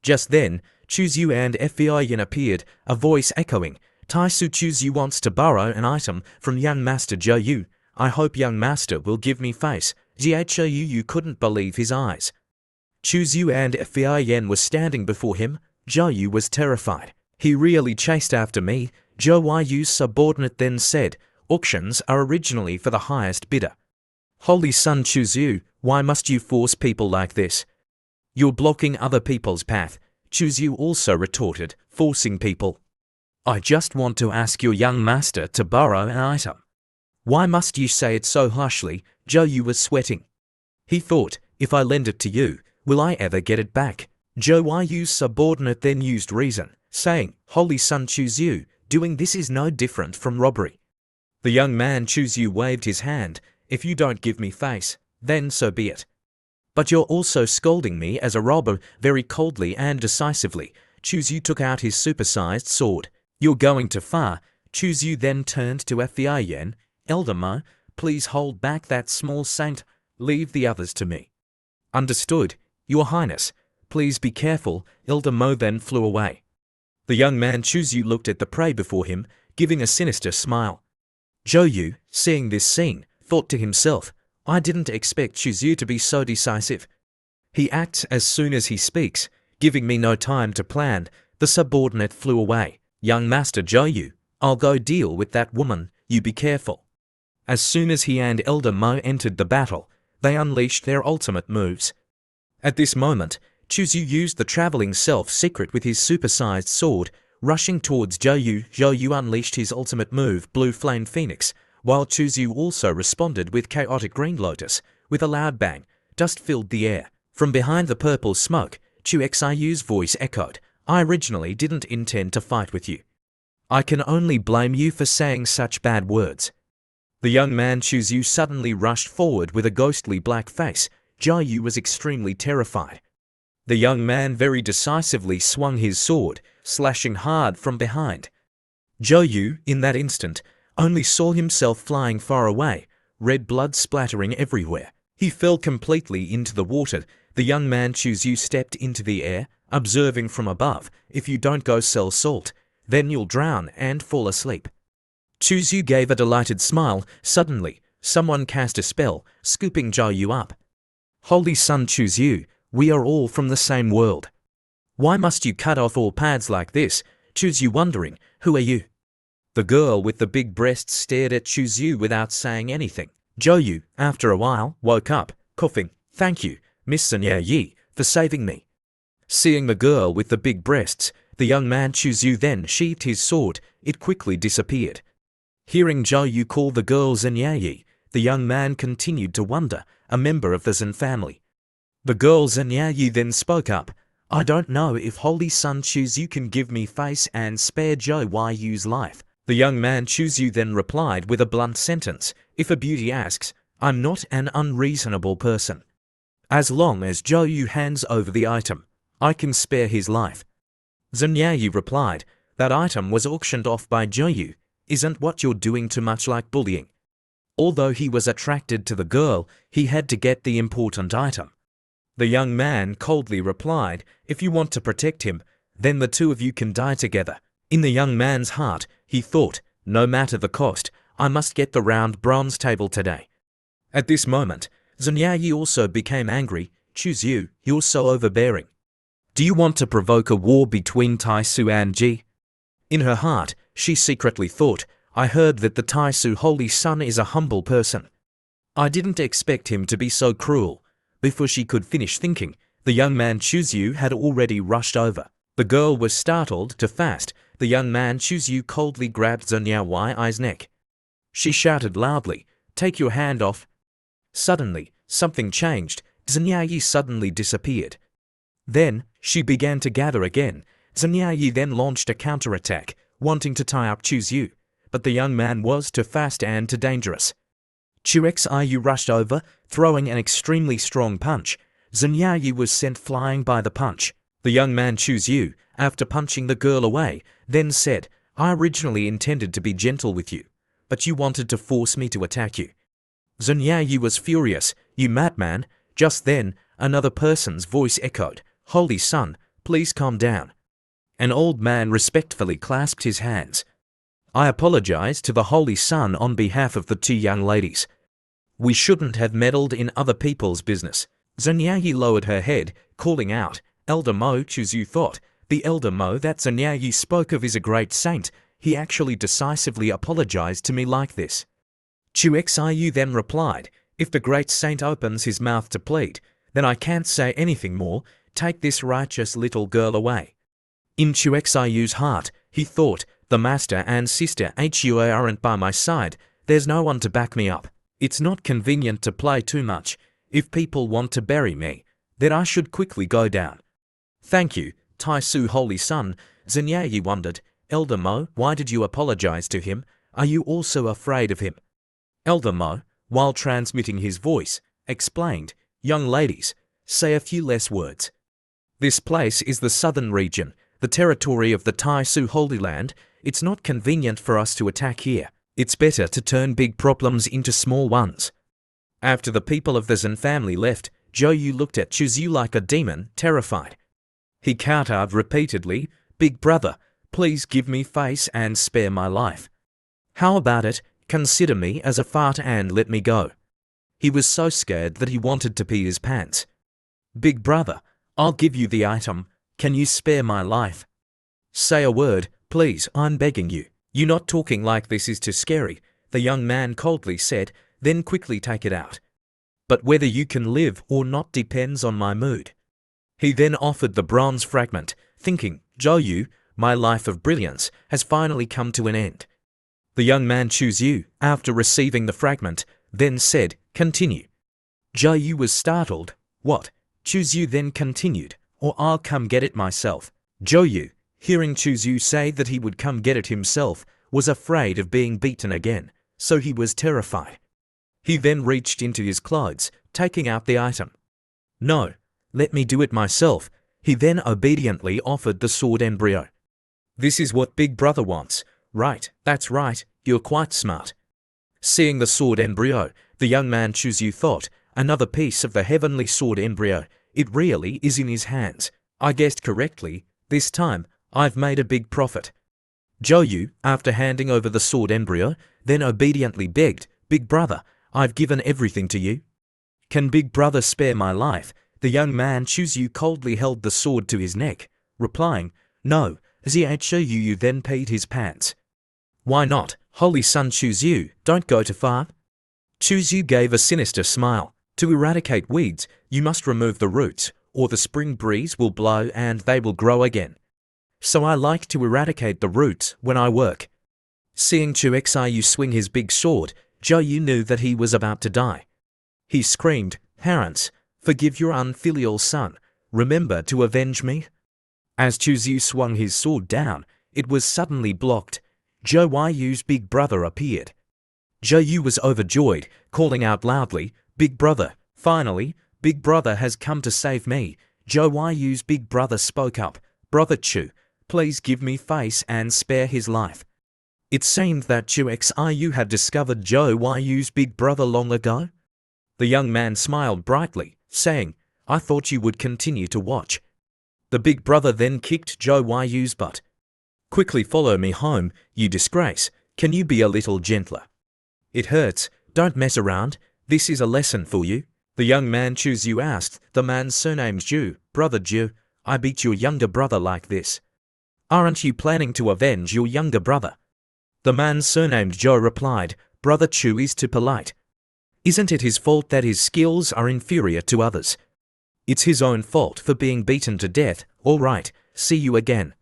Just then, Chuzyu and Feiyin appeared, a voice echoing, "Taisu Chuzyu wants to borrow an item from young Master Zhou. I hope young Master will give me face." Zhou couldn't believe his eyes. Chuzyu and Feiyin were standing before him. Zhou was terrified. "He really chased after me," Zhou's subordinate then said. "Auctions are originally for the highest bidder." "Holy Sun Chuzyu, why must you force people like this? You're blocking other people's path," Chuzyu also retorted, "forcing people. I just want to ask your young master to borrow an item." "Why must you say it so harshly?" Zhou was sweating. He thought, "If I lend it to you, will I ever get it back?" Zhou's subordinate then used reason, saying, "Holy Sun Chuzyu, doing this is no different from robbery." The young man Chuzyu waved his hand. "If you don't give me face, then so be it. But you're also scolding me as a robber." Very coldly and decisively, Chuzyu took out his supersized sword. "You're going too far." Chuzyu then turned to Feiyin. "Elder Mo, please hold back that small saint. Leave the others to me." "Understood, Your Highness. Please be careful." Elder Mo then flew away. The young man Chuzyu looked at the prey before him, giving a sinister smile. Zhou, seeing this scene, thought to himself, "I didn't expect Chuzyu to be so decisive. He acts as soon as he speaks, giving me no time to plan." The subordinate flew away. "Young Master Zhou, I'll go deal with that woman, you be careful." As soon as he and Elder Mo entered the battle, they unleashed their ultimate moves. At this moment, Chuzyu used the traveling self-secret with his supersized sword, rushing towards Zhou. Zhou unleashed his ultimate move, Blue Flame Phoenix, while Chuzyu also responded with Chaotic Green Lotus. With a loud bang, dust filled the air. From behind the purple smoke, Chu Xiu's voice echoed, "I originally didn't intend to fight with you. I can only blame you for saying such bad words." The young man Chuzyu suddenly rushed forward with a ghostly black face. Zhou was extremely terrified. The young man very decisively swung his sword, slashing hard from behind. Zhou, in that instant, only saw himself flying far away, red blood splattering everywhere. He fell completely into the water. The young man Chuzyu stepped into the air, observing from above, "If you don't go sell salt, then you'll drown and fall asleep." Chuzu gave a delighted smile. Suddenly, someone cast a spell, scooping Zhou up. Holy Sun Chuzu, we are all from the same world. Why must you cut off all paths like this? Chuzu wondering, who are you? The girl with the big breasts stared at Chuzu without saying anything. Zhou, after a while, woke up, coughing. Thank you, Miss Yi, for saving me. Seeing the girl with the big breasts, the young man Chuzu then sheathed his sword. It quickly disappeared. Hearing Zhou call the girl Yi, the young man continued to wonder, a member of the Zhen family. The girl Yi then spoke up. I don't know if Holy Sun Chuzu can give me face and spare Zhou Yu's life. The young man Chuzu then replied with a blunt sentence. If a beauty asks, I'm not an unreasonable person. As long as Zhou Yu hands over the item, I can spare his life. Zhen Yi replied, that item was auctioned off by Zhou Yu. Isn't what you're doing too much like bullying? Although he was attracted to the girl, he had to get the important item. The young man coldly replied, if you want to protect him, then the two of you can die together. In the young man's heart, he thought, no matter the cost, I must get the round bronze table today. At this moment, Zhen Yi also became angry. Chuzu, you're so overbearing. Do you want to provoke a war between Taisu and Ji? In her heart, she secretly thought, I heard that the Taisu Holy Sun is a humble person. I didn't expect him to be so cruel. Before she could finish thinking, the young man Chuzu had already rushed over. The girl was startled to fast. The young man Chuzu coldly grabbed Zhen Yi's neck. She shouted loudly, take your hand off. Suddenly, something changed. Zhen Yi suddenly disappeared. Then, she began to gather again. Zhen Yi then launched a counterattack, wanting to tie up Chuzu, but the young man was too fast and too dangerous. Chuxiu rushed over, throwing an extremely strong punch. Zhen Yi was sent flying by the punch. The young man Chuzu, after punching the girl away, then said, I originally intended to be gentle with you, but you wanted to force me to attack you. Zhen Yi was furious. You madman. Just then, another person's voice echoed, Holy Sun, please calm down. An old man respectfully clasped his hands. I apologize to the Holy Sun on behalf of the two young ladies. We shouldn't have meddled in other people's business. Zhen Yi lowered her head, calling out, Elder Mo. Chuzu thought, the Elder Mo that Zhen Yi spoke of is a great saint. He actually decisively apologized to me like this. Chuxiu then replied, if the great saint opens his mouth to plead, then I can't say anything more. Take this righteous little girl away. In Chuxiu's heart, he thought, the master and sister Hua aren't by my side. There's no one to back me up. It's not convenient to play too much. If people want to bury me, then I should quickly go down. Thank you, Taisu Holy Sun. Zhen Yi wondered, Elder Mo, why did you apologize to him? Are you also afraid of him? Elder Mo, while transmitting his voice, explained, young ladies, say a few less words. This place is the southern region, the territory of the Taisu Holy Land. It's not convenient for us to attack here. It's better to turn big problems into small ones. After the people of the Zhen family left, Zhou Yu looked at Chuzu like a demon, terrified. He countered repeatedly, Big brother, please give me face and spare my life. How about it, consider me as a fart and let me go. He was so scared that he wanted to pee his pants. Big brother, I'll give you the item. Can you spare my life? Say a word, please, I'm begging you. You not talking like this is too scary, the young man coldly said, then quickly take it out. But whether you can live or not depends on my mood. He then offered the bronze fragment, thinking, Zhou Yu, my life of brilliance has finally come to an end. The young man Chuzu, after receiving the fragment, then said, continue. Zhou Yu was startled. What? Chuzu then continued, or I'll come get it myself. Zhou Yu, hearing Chuzu say that he would come get it himself, was afraid of being beaten again, so he was terrified. He then reached into his clothes, taking out the item. No, let me do it myself. He then obediently offered the sword embryo. This is what Big Brother wants. Right, that's right, you're quite smart. Seeing the sword embryo, the young man Chuzu thought, another piece of the heavenly sword embryo. It really is in his hands. I guessed correctly. This time, I've made a big profit. Zhou Yu, after handing over the sword embryo, then obediently begged, "Big brother, I've given everything to you. Can Big brother spare my life?" The young man Zhou Yu coldly held the sword to his neck, replying, "No." Zhou Yu then peed his pants. "Why not, holy son Zhou Yu, don't go too far." Zhou Yu gave a sinister smile. "To eradicate weeds, you must remove the roots, or the spring breeze will blow and they will grow again. So I like to eradicate the roots when I work." Seeing Xiu swing his big sword, Zhou Yu knew that he was about to die. He screamed, "Parents, forgive your unfilial son. Remember to avenge me." As Yu swung his sword down, it was suddenly blocked. Zhou Yu's big brother appeared. Zhou Yu was overjoyed, calling out loudly, "Big brother, finally, Big brother has come to save me." Zhou Yu's big brother spoke up, "Brother Chu, please give me face and spare his life." It seemed that Xiu had discovered Zhou Yu's big brother long ago. The young man smiled brightly, saying, "I thought you would continue to watch." The big brother then kicked Zhou Yu's butt. "Quickly follow me home, you disgrace. Can you be a little gentler? It hurts, don't mess around, this is a lesson for you." The young man Yu asked, the man's surnamed Zhu, "Brother Zhu, I beat your younger brother like this. Aren't you planning to avenge your younger brother?" The man surnamed Zhou replied, "Brother Chu is too polite. Isn't it his fault that his skills are inferior to others? It's his own fault for being beaten to death. All right, see you again."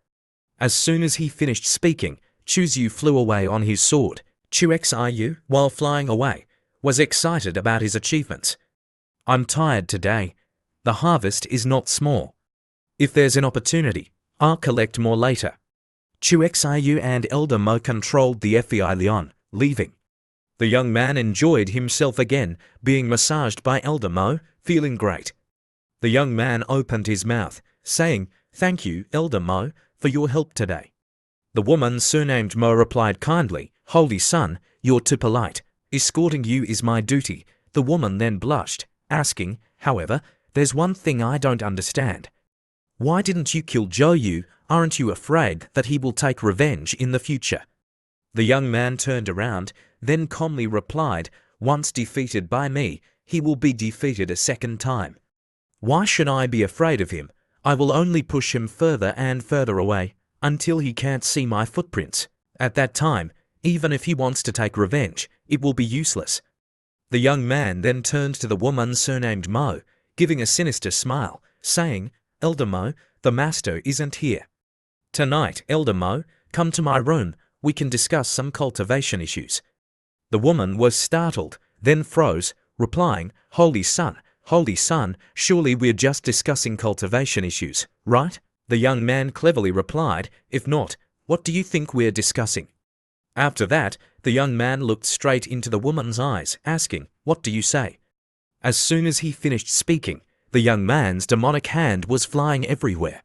As soon as he finished speaking, Yu flew away on his sword. Xiu, while flying away, was excited about his achievements. "I'm tired today. The harvest is not small. If there's an opportunity, I'll collect more later." Xiu and Elder Mo controlled the Fei Lion, leaving. The young man enjoyed himself again, being massaged by Elder Mo, feeling great. The young man opened his mouth, saying, "Thank you, Elder Mo, for your help today." The woman surnamed Mo replied kindly, "Holy son, you're too polite. Escorting you is my duty." The woman then blushed, asking, "However, there's one thing I don't understand. Why didn't you kill Zhou Yu? Aren't you afraid that he will take revenge in the future?" The young man turned around, then calmly replied, "Once defeated by me, he will be defeated a second time. Why should I be afraid of him? I will only push him further and further away, until he can't see my footprints. At that time, even if he wants to take revenge, it will be useless." The young man then turned to the woman surnamed Mo, giving a sinister smile, saying, "Elder Mo, the master isn't here. Tonight, Elder Mo, come to my room, we can discuss some cultivation issues." The woman was startled, then froze, replying, holy son, surely we're just discussing cultivation issues, right?" The young man cleverly replied, "If not, what do you think we're discussing?" After that, the young man looked straight into the woman's eyes, asking, "What do you say?" As soon as he finished speaking, the young man's demonic hand was flying everywhere.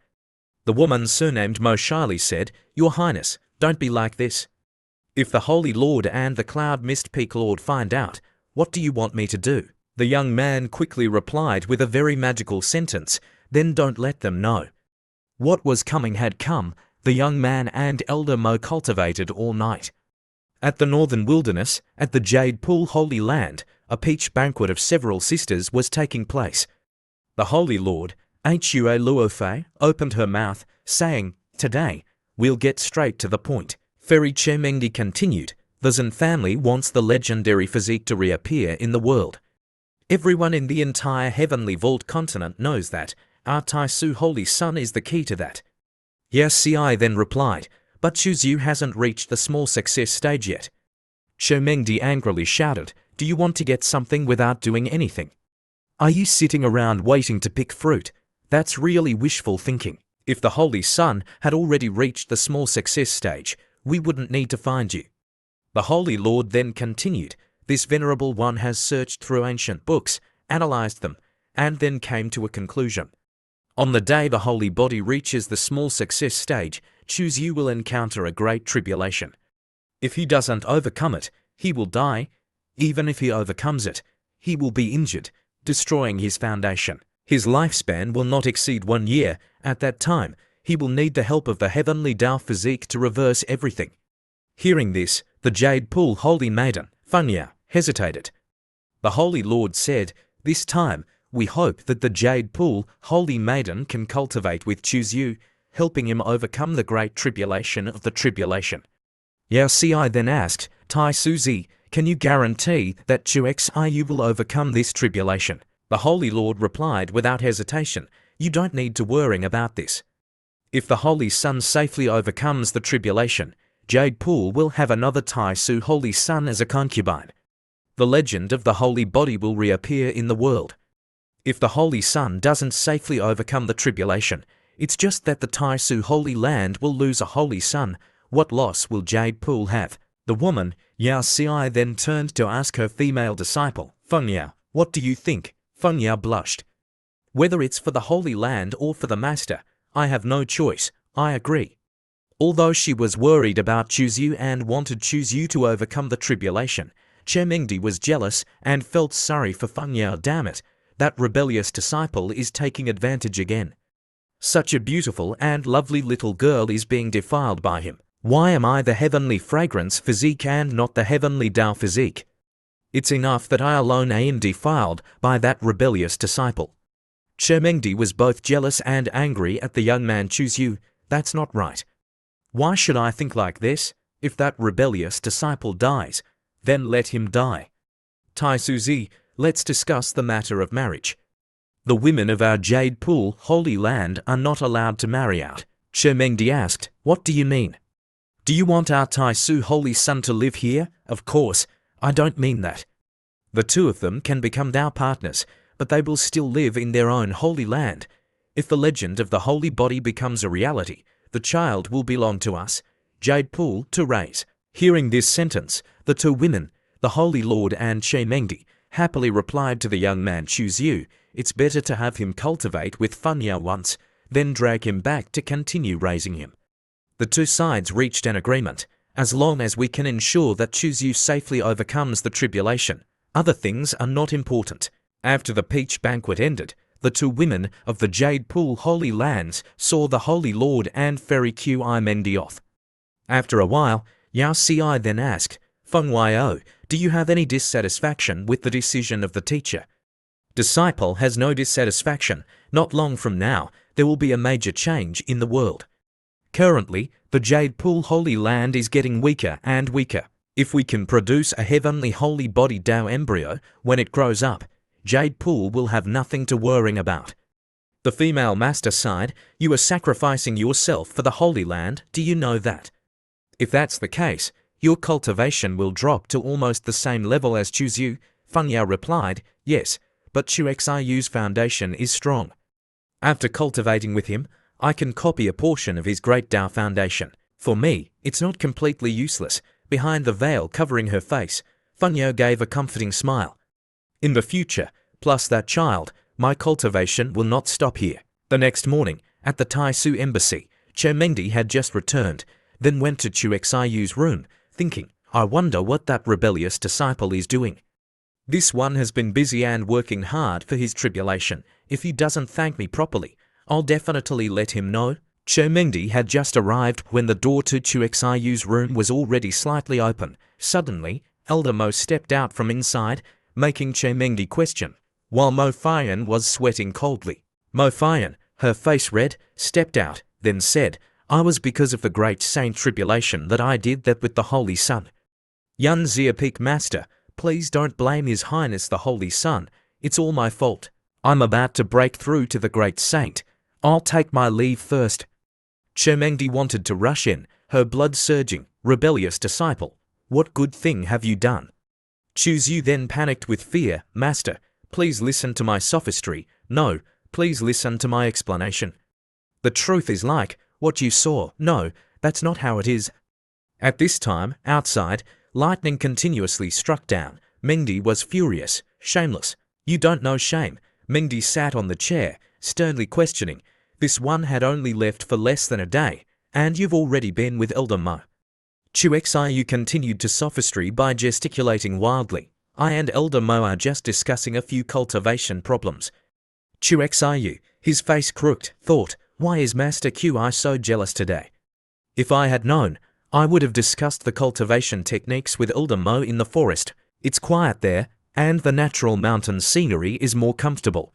The woman surnamed Mo shyly said, "Your Highness, don't be like this. If the Holy Lord and the Cloud Mist Peak Lord find out, what do you want me to do?" The young man quickly replied with a very magical sentence, "Then don't let them know." What was coming had come. The young man and Elder Mo cultivated all night. At the northern wilderness, at the Jade Pool Holy Land, a peach banquet of several sisters was taking place. The Holy Lord, Hua Luofei, opened her mouth, saying, "Today, we'll get straight to the point." Fairy Chemengdi continued, "The Zhen family wants the legendary physique to reappear in the world. Everyone in the entire Heavenly Vault continent knows that. Our Taisu Holy Son is the key to that." Yes, Ci then replied, "But Yu hasn't reached the small success stage yet." Chemengdi angrily shouted, "Do you want to get something without doing anything? Are you sitting around waiting to pick fruit? That's really wishful thinking. If the Holy Son had already reached the small success stage, we wouldn't need to find you." The Holy Lord then continued, "This venerable one has searched through ancient books, analyzed them, and then came to a conclusion. On the day the holy body reaches the small success stage, Yu will encounter a great tribulation. If he doesn't overcome it, he will die. Even if he overcomes it, he will be injured, destroying his foundation. His lifespan will not exceed 1 year. At that time, he will need the help of the heavenly Tao physique to reverse everything. Hearing this, the Jade Pool Holy Maiden, Funya, hesitated. The Holy Lord said, "This time, we hope that the Jade Pool Holy Maiden can cultivate with Choose You, helping him overcome the great tribulation of the tribulation." Yao Ci then asked, "Tai Suzi, can you guarantee that Xiu will overcome this tribulation?" The Holy Lord replied without hesitation, "You don't need to worry about this. If the Holy Sun safely overcomes the tribulation, Jade Pool will have another Tai Su Holy Sun as a concubine. The legend of the holy body will reappear in the world. If the Holy Sun doesn't safely overcome the tribulation, it's just that the Tai Su Holy Land will lose a Holy Sun. What loss will Jade Pool have?" The woman, Yao Ci, then turned to ask her female disciple, Funya, "What do you think?" Funya blushed. "Whether it's for the Holy Land or for the Master, I have no choice, I agree." Although she was worried about Choose You and wanted Choose You to overcome the tribulation, Mengdi was jealous and felt sorry for Funya. Damn it, that rebellious disciple is taking advantage again. Such a beautiful and lovely little girl is being defiled by him. Why am I the heavenly fragrance physique and not the heavenly Tao physique? It's enough that I alone am defiled by that rebellious disciple. Mengdi was both jealous and angry at the young man Choose You. That's not right. Why should I think like this? If that rebellious disciple dies, then let him die. Tai Suzi, let's discuss the matter of marriage. The women of our Jade Pool Holy Land are not allowed to marry out. Mengdi asked, "What do you mean? Do you want our Tai Su Holy Son to live here?" "Of course, I don't mean that. The two of them can become our partners, but they will still live in their own holy land. If the legend of the holy body becomes a reality, the child will belong to us, Jade Pool, to raise." Hearing this sentence, the two women, the Holy Lord and Mengdi, happily replied to the young man Choose You, "It's better to have him cultivate with Funya once, then drag him back to continue raising him." The two sides reached an agreement. As long as we can ensure that Choose You safely overcomes the tribulation, other things are not important. After the peach banquet ended, the two women of the Jade Pool Holy Lands saw the Holy Lord and Fairy Mengdi off. After a while, Yao Ci then asked, "Feng Yo, do you have any dissatisfaction with the decision of the teacher?" Disciple has no dissatisfaction. Not long from now, there will be a major change in the world. Currently, the Jade Pool Holy Land is getting weaker and weaker. If we can produce a heavenly holy body Tao embryo when it grows up, Jade Pool will have nothing to worry about. The female master sighed, "You are sacrificing yourself for the Holy Land, do you know that? If that's the case, your cultivation will drop to almost the same level as Choose You." Funya replied, "Yes, but Xiu's foundation is strong. After cultivating with him, I can copy a portion of his great Tao foundation. For me, it's not completely useless." Behind the veil covering her face, Funya gave a comforting smile. "In the future, plus that child, my cultivation will not stop here." The next morning, at the Tai Su embassy, Mengdi had just returned, then went to Xiu's room, thinking, "I wonder what that rebellious disciple is doing. This one has been busy and working hard for his tribulation. If he doesn't thank me properly, I'll definitely let him know." Mengdi had just arrived when the door to Xiu's room was already slightly open. Suddenly, Elder Mo stepped out from inside, making Mengdi question, while Mo Fian was sweating coldly. Mo Fian, her face red, stepped out, then said, "I was because of the great saint tribulation that I did that with the Holy Sun. Yun Zia Peak Master, please don't blame His Highness the Holy Sun. It's all my fault. I'm about to break through to the great saint. I'll take my leave first." Mengdi wanted to rush in, her blood surging. "Rebellious disciple, what good thing have you done?" Choose You then panicked with fear. "Master, please listen to my sophistry. No, please listen to my explanation. The truth is like what you saw. No, that's not how it is." At this time, outside, lightning continuously struck down. Mengdi was furious. "Shameless. You don't know shame." Mengdi sat on the chair, sternly questioning. "This one had only left for less than a day, and you've already been with Elder Mo." Xiu continued to sophistry by gesticulating wildly. "I and Elder Mo are just discussing a few cultivation problems." Xiu, his face crooked, thought, Why is Master Qi so jealous today? If I had known, I would have discussed the cultivation techniques with Elder Mo in the forest. It's quiet there, and the natural mountain scenery is more comfortable.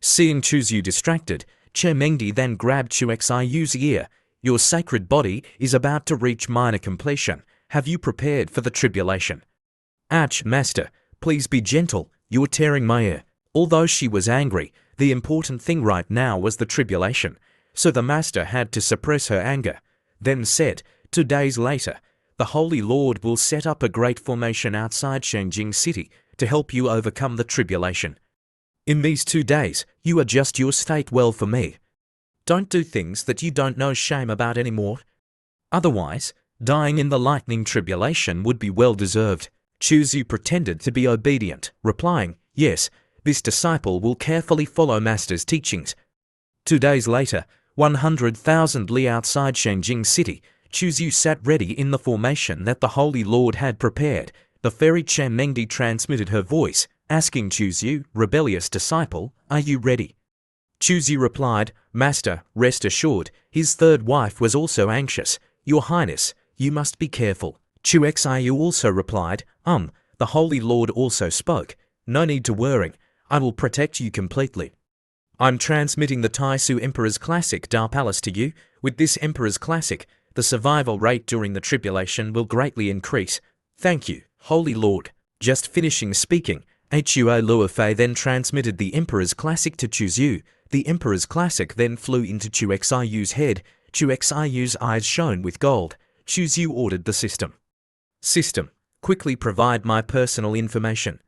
Seeing Chuzu distracted, Mengdi then grabbed Xiu's ear. Your sacred body is about to reach minor completion. Have you prepared for the tribulation? Ouch, Master, please be gentle, you're tearing my ear. Although she was angry, the important thing right now was the tribulation, so the Master had to suppress her anger. Then said, 2 days later, the Holy Lord will set up a great formation outside Shenjing City to help you overcome the tribulation. In these 2 days, you adjust your state well for me. Don't do things that you don't know shame about anymore. Otherwise, dying in the lightning tribulation would be well deserved. Chuzu pretended to be obedient, replying, yes, this disciple will carefully follow Master's teachings. 2 days later, 100,000 li outside Shenjing City, Chuzu sat ready in the formation that the Holy Lord had prepared. The fairy Mengdi transmitted her voice, asking Chuzu, rebellious disciple, are you ready? Chuzu replied, Master, rest assured, his third wife was also anxious. Your Highness, you must be careful. Xiu also replied, the Holy Lord also spoke. No need to worry, I will protect you completely. I'm transmitting the Taisu Emperor's Classic Tao Palace to you. With this Emperor's Classic, the survival rate during the tribulation will greatly increase. Thank you, Holy Lord. Just finishing speaking, Huo Luofei then transmitted the Emperor's Classic to Chuzu. The Emperor's Classic then flew into Xiu's head. Xiu's eyes shone with gold. Chuzu ordered the system. System, quickly provide my personal information.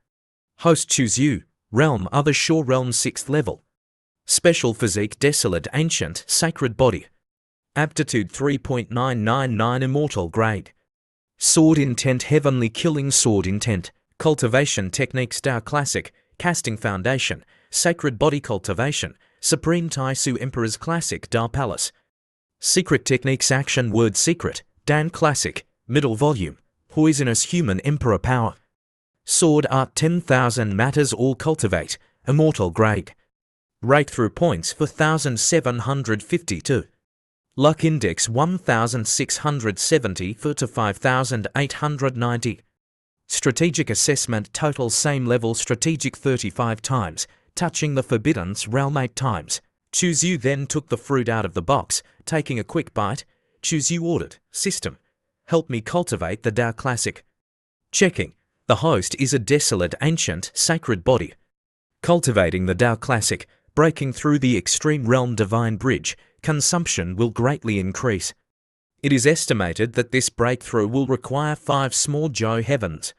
Host Chuzu, realm Other Shore Realm 6th level. Special physique Desolate Ancient Sacred Body. Aptitude 3.999 Immortal Grade. Sword Intent Heavenly Killing Sword Intent. Cultivation Techniques Tao Classic. Casting Foundation. Sacred Body Cultivation. Supreme Taisu Emperor's Classic Tao Palace. Secret Techniques Action Word Secret. Dan Classic. Middle Volume. Poisonous Human Emperor Power. Sword Art 10,000 Matters All Cultivate. Immortal Grade. Breakthrough Points 4,752. Luck Index 1,670 to 5,890. Strategic Assessment Total Same Level Strategic 35 times, touching the Forbidden's Realm 8 times. Chuzu then took the fruit out of the box, taking a quick bite. Chuzu ordered, System, help me cultivate the Tao Classic. Checking. The host is a desolate ancient sacred body. Cultivating the Tao Classic, breaking through the extreme realm divine bridge, consumption will greatly increase. It is estimated that this breakthrough will require 5 small Zhou heavens.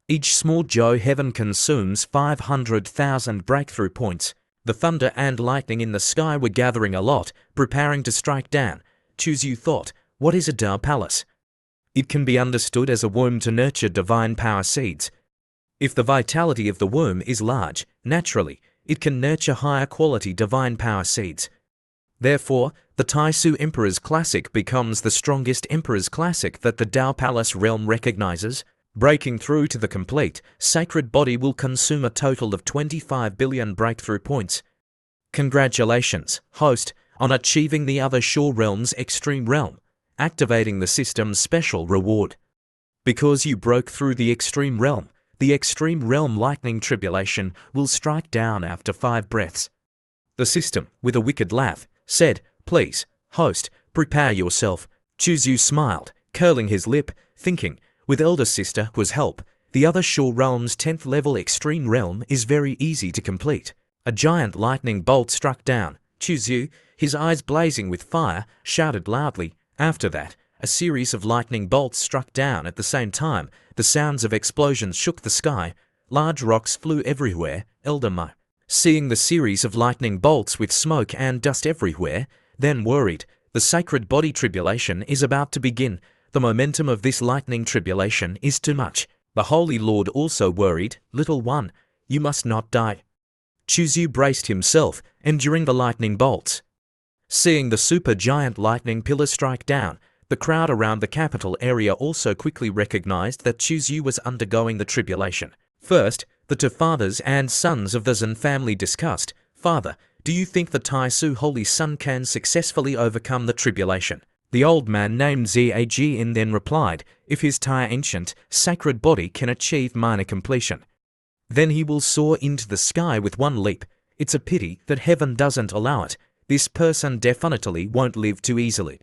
Each small Zhou heaven consumes 500,000 breakthrough points. The thunder and lightning in the sky were gathering a lot, preparing to strike down. Chuzu thought, what is a Tao Palace? It can be understood as a womb to nurture divine power seeds. If the vitality of the womb is large, naturally, it can nurture higher quality divine power seeds. Therefore, the Taisu Emperor's Classic becomes the strongest Emperor's Classic that the Tao Palace realm recognizes. Breaking through to the complete, sacred body will consume a total of 25 billion breakthrough points. Congratulations, host, on achieving the Other Shore Realm's extreme realm, activating the system's special reward. Because you broke through the extreme realm lightning tribulation will strike down after 5 breaths. The system, with a wicked laugh, said, please, host, prepare yourself. Chuzu smiled, curling his lip, thinking, with elder sister was help, the Other Shore Realm's 10th level extreme realm is very easy to complete. A giant lightning bolt struck down. Chuzu, his eyes blazing with fire, shouted loudly. After that, a series of lightning bolts struck down at the same time. The sounds of explosions shook the sky. Large rocks flew everywhere. Elder Mo, seeing the series of lightning bolts with smoke and dust everywhere, then worried. The sacred body tribulation is about to begin. The momentum of this lightning tribulation is too much. The Holy Lord also worried, little one, you must not die. Chuzu braced himself, enduring the lightning bolts. Seeing the super-giant lightning pillar strike down, the crowd around the capital area also quickly recognized that Chuzu was undergoing the tribulation. First, the 2 fathers and sons of the Zhen family discussed, Father, Do you think the Tai Su Holy Son can successfully overcome the tribulation? The old man named Zag then replied, if his Tai ancient, sacred body can achieve minor completion, then he will soar into the sky with one leap. It's a pity that heaven doesn't allow it. This person definitely won't live too easily.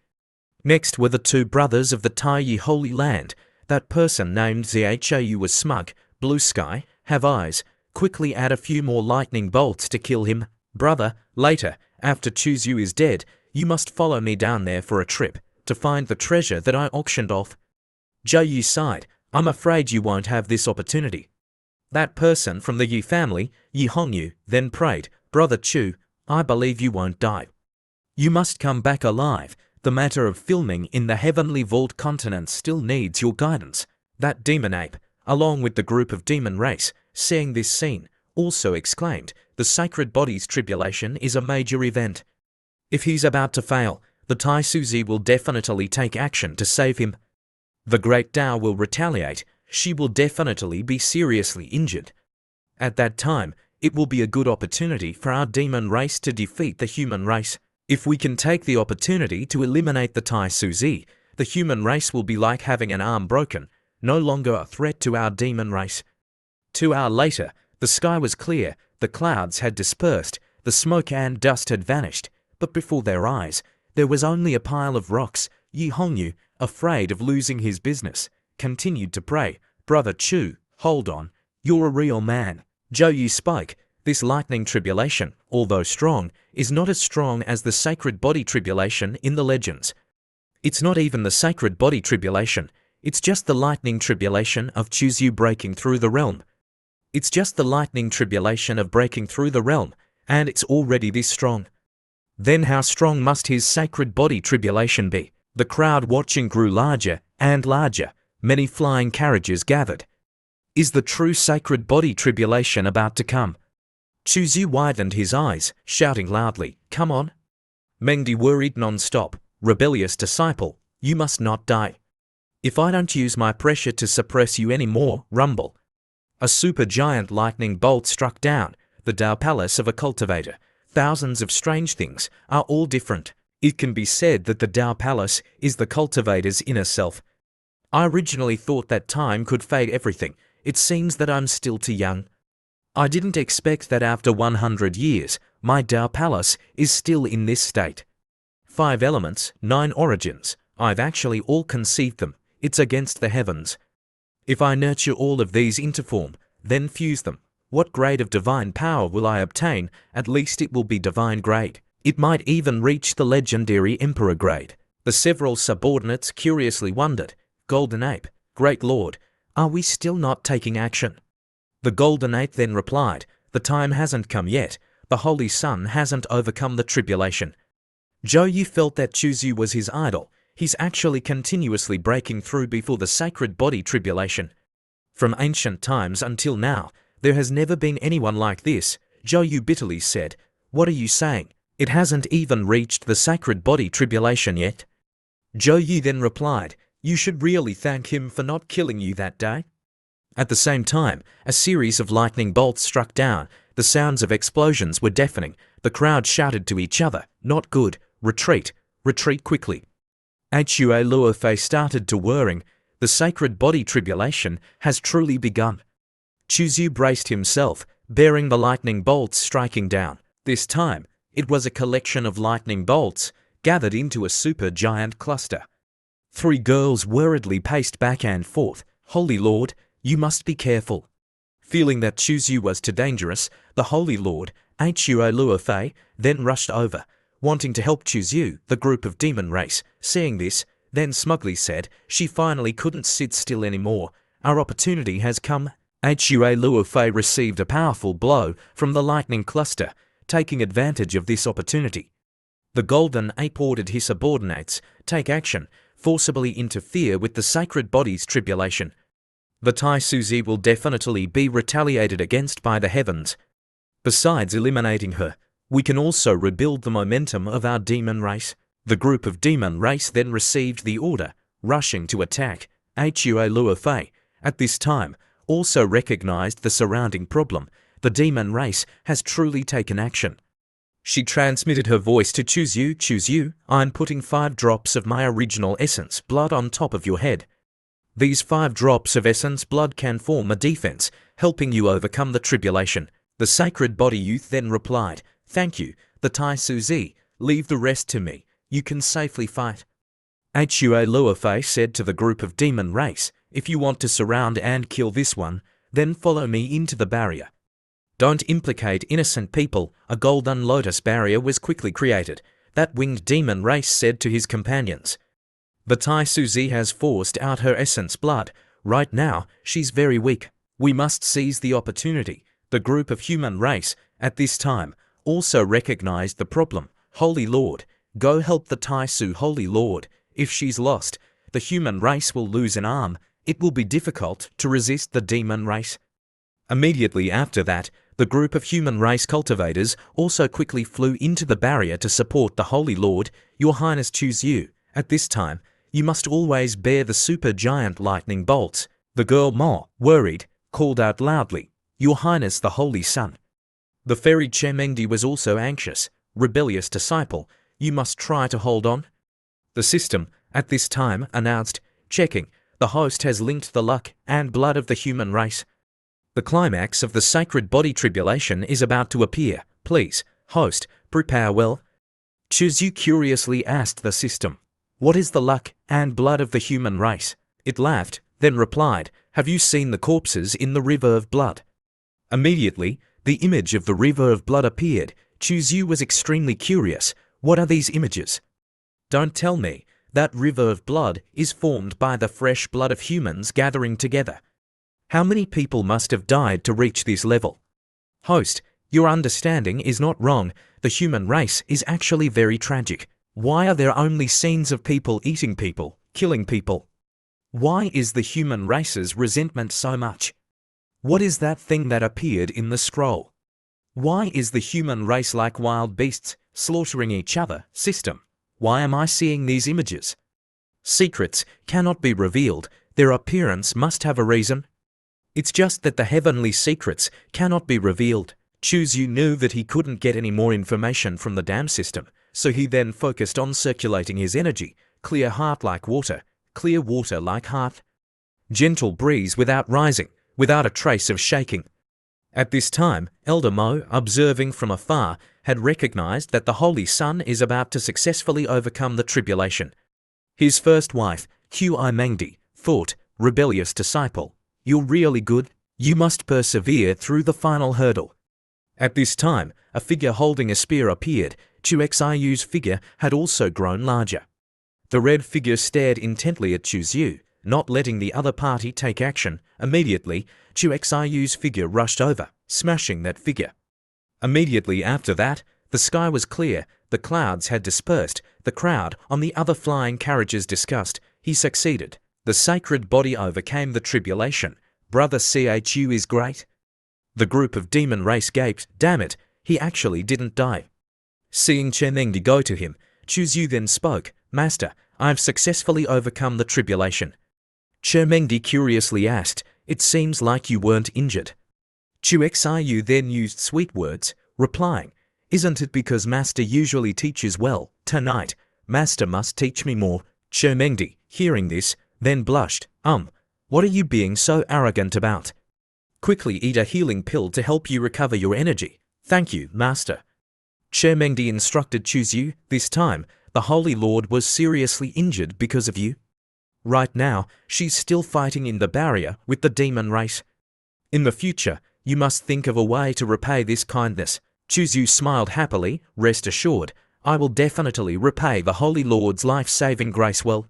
Next were the two brothers of the Tai Holy Land. That person named Zhou was smug, blue sky, have eyes, quickly add a few more lightning bolts to kill him. Brother, later, after Chuzu is dead, you must follow me down there for a trip, to find the treasure that I auctioned off. Zhou sighed, I'm afraid you won't have this opportunity. That person from the Yu family, Yi Hongyu, then prayed, Brother Chu, I believe you won't die. You must come back alive. The matter of filming in the heavenly vault continent still needs your guidance. That demon ape, along with the group of demon race, seeing this scene, also exclaimed, the sacred body's tribulation is a major event. If he's about to fail, the Tai Suzi will definitely take action to save him. The Great Tao will retaliate. She will definitely be seriously injured. At that time, it will be a good opportunity for our demon race to defeat the human race. If we can take the opportunity to eliminate the Tai Suzi, the human race will be like having an arm broken, no longer a threat to our demon race. 2 hours later, the sky was clear, the clouds had dispersed, the smoke and dust had vanished, but before their eyes, there was only a pile of rocks. Yi Hongyu, afraid of losing his business, continued to pray, Brother Chu, hold on, you're a real man. Zhou spoke, this lightning tribulation, although strong, is not as strong as the sacred body tribulation in the legends. It's not even the sacred body tribulation, it's just the lightning tribulation of Chuzu breaking through the realm. It's just the lightning tribulation of breaking through the realm, and it's already this strong. Then how strong must his sacred body tribulation be? The crowd watching grew larger and larger. Many flying carriages gathered. Is the true sacred body tribulation about to come? Chuzu widened his eyes, shouting loudly, come on. Mengdi worried non-stop, rebellious disciple, you must not die. If I don't use my pressure to suppress you anymore, rumble. A supergiant lightning bolt struck down, the Tao palace of a cultivator. Thousands of strange things are all different. It can be said that the Tao palace is the cultivator's inner self. I originally thought that time could fade everything. It seems that I'm still too young. I didn't expect that after 100 years, my Tao palace is still in this state. 5 elements, 9 origins. I've actually all conceived them. It's against the heavens. If I nurture all of these into form, then fuse them, what grade of divine power will I obtain? At least it will be divine grade. It might even reach the legendary emperor grade. The several subordinates curiously wondered, Golden Ape, Great Lord, are we still not taking action? The Golden Ape then replied, the time hasn't come yet. The Holy Son hasn't overcome the tribulation. Zhou felt that Chuzu was his idol. He's actually continuously breaking through before the sacred body tribulation. From ancient times until now, there has never been anyone like this. Zhou bitterly said, what are you saying? It hasn't even reached the sacred body tribulation yet. Zhou then replied, you should really thank him for not killing you that day. At the same time, a series of lightning bolts struck down. The sounds of explosions were deafening. The crowd shouted to each other, not good, retreat, retreat quickly. Hua Luofei started to whirring. The sacred body tribulation has truly begun. Chuzu braced himself, bearing the lightning bolts striking down. This time, it was a collection of lightning bolts, gathered into a super-giant cluster. 3 girls worriedly paced back and forth. Holy Lord, you must be careful. Feeling that Chuzu was too dangerous, the Holy Lord, Hua Luofei, then rushed over, wanting to help Chuzu, the group of demon race. Seeing this, then smugly said, she finally couldn't sit still anymore. Our opportunity has come. Hua Luofei received a powerful blow from the lightning cluster, taking advantage of this opportunity. The Golden Ape ordered his subordinates, take action, forcibly interfere with the sacred body's tribulation. The Tai Suzi will definitely be retaliated against by the heavens. Besides eliminating her, we can also rebuild the momentum of our demon race. The group of demon race then received the order, rushing to attack. Hua Luofei, at this time, also recognized the surrounding problem. The demon race has truly taken action. She transmitted her voice to choose you, I'm putting 5 drops of my original essence blood on top of your head. These 5 drops of essence blood can form a defense, helping you overcome the tribulation. The sacred body youth then replied, thank you, the Tai Suzi, leave the rest to me, you can safely fight. Hua Luofei said to the group of demon race, if you want to surround and kill this one, then follow me into the barrier. Don't implicate innocent people. A golden lotus barrier was quickly created. That winged demon race said to his companions. The Tai Suzi has forced out her essence blood. Right now, she's very weak. We must seize the opportunity. The group of human race, at this time, also recognized the problem. Holy Lord, go help the Tai Su. Holy Lord, if she's lost, the human race will lose an arm. It will be difficult to resist the demon race. Immediately after that, the group of human race cultivators also quickly flew into the barrier to support the Holy Lord. Your Highness, choose you. At this time, you must always bear the super giant lightning bolts. The girl Mo, worried, called out loudly, Your Highness the Holy Sun. The fairy Chemengdi was also anxious. Rebellious disciple, you must try to hold on. The system, at this time, announced, checking, the host has linked the luck and blood of the human race. The climax of the sacred body tribulation is about to appear. Please, host, prepare well. Choose you curiously asked the system, what is the luck and blood of the human race? It laughed, then replied, have you seen the corpses in the river of blood? Immediately, the image of the river of blood appeared. Choose you was extremely curious. What are these images? Don't tell me. That river of blood is formed by the fresh blood of humans gathering together. How many people must have died to reach this level? Host, your understanding is not wrong. The human race is actually very tragic. Why are there only scenes of people eating people, killing people? Why is the human race's resentment so much? What is that thing that appeared in the scroll? Why is the human race like wild beasts, slaughtering each other? System, why am I seeing these images? Secrets cannot be revealed. Their appearance must have a reason. It's just that the heavenly secrets cannot be revealed. Choose you knew that he couldn't get any more information from the dam system, so he then focused on circulating his energy. Clear heart like water, clear water like hearth. Gentle breeze without rising, without a trace of shaking. At this time, Elder Mo, observing from afar, had recognized that the Holy Sun is about to successfully overcome the tribulation. His first wife, Hui Mengdi, thought, rebellious disciple, you're really good. You must persevere through the final hurdle. At this time, a figure holding a spear appeared. Chu Xiu's figure had also grown larger. The red figure stared intently at Chu Xiu, not letting the other party take action. Immediately, Chu Xiu's figure rushed over, smashing that figure. Immediately after that, the sky was clear, the clouds had dispersed, the crowd on the other flying carriages discussed. He succeeded. The sacred body overcame the tribulation. Brother Chu is great. The group of demon race gaped. Damn it, he actually didn't die. Seeing Chemengdi go to him, Chu Xiu then spoke, Master, I've successfully overcome the tribulation. Chemengdi curiously asked, it seems like you weren't injured. Chu Xiu then used sweet words, replying, isn't it because Master usually teaches well? Tonight, Master must teach me more. Chemengdi, hearing this, then blushed. What are you being so arrogant about? Quickly eat a healing pill to help you recover your energy. Thank you, Master. Chemengdi instructed Chu Xiu, this time, the Holy Lord was seriously injured because of you. Right now, she's still fighting in the barrier with the demon race. In the future, you must think of a way to repay this kindness. Chu Xiu smiled happily, rest assured, I will definitely repay the Holy Lord's life-saving grace well.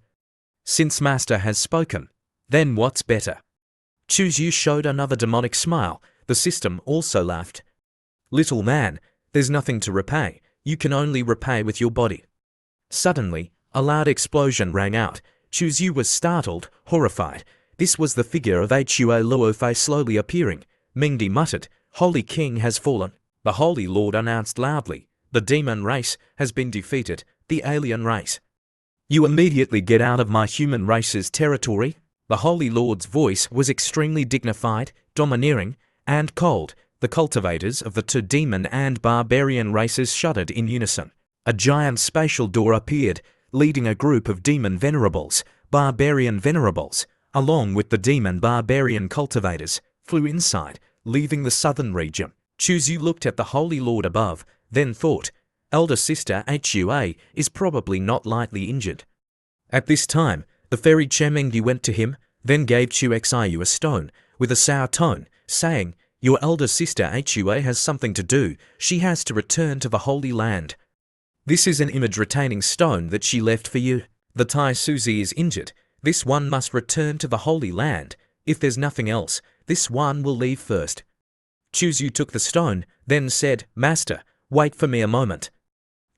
Since Master has spoken, then what's better? Chu Xiu showed another demonic smile. The system also laughed. Little man, there's nothing to repay. You can only repay with your body. Suddenly, a loud explosion rang out. Chu Xiu was startled, horrified. This was the figure of Hua Luofei slowly appearing. Mengdi muttered, Holy King has fallen. The Holy Lord announced loudly, the demon race has been defeated, the alien race. You immediately get out of my human race's territory. The Holy Lord's voice was extremely dignified, domineering, and cold. The cultivators of the two demon and barbarian races shuddered in unison. A giant spatial door appeared, leading a group of demon venerables, barbarian venerables, along with the demon barbarian cultivators, flew inside, leaving the southern region. Chuzu looked at the Holy Lord above, then thought, elder sister Hua is probably not lightly injured. At this time, the fairy Chemengdi went to him, then gave Chuxiu a stone, with a sour tone, saying, your elder sister Hua has something to do, she has to return to the Holy Land. This is an image-retaining stone that she left for you. The Tai Suzi is injured, this one must return to the Holy Land. If there's nothing else, this one will leave first. Chuzu took the stone, then said, Master, wait for me a moment.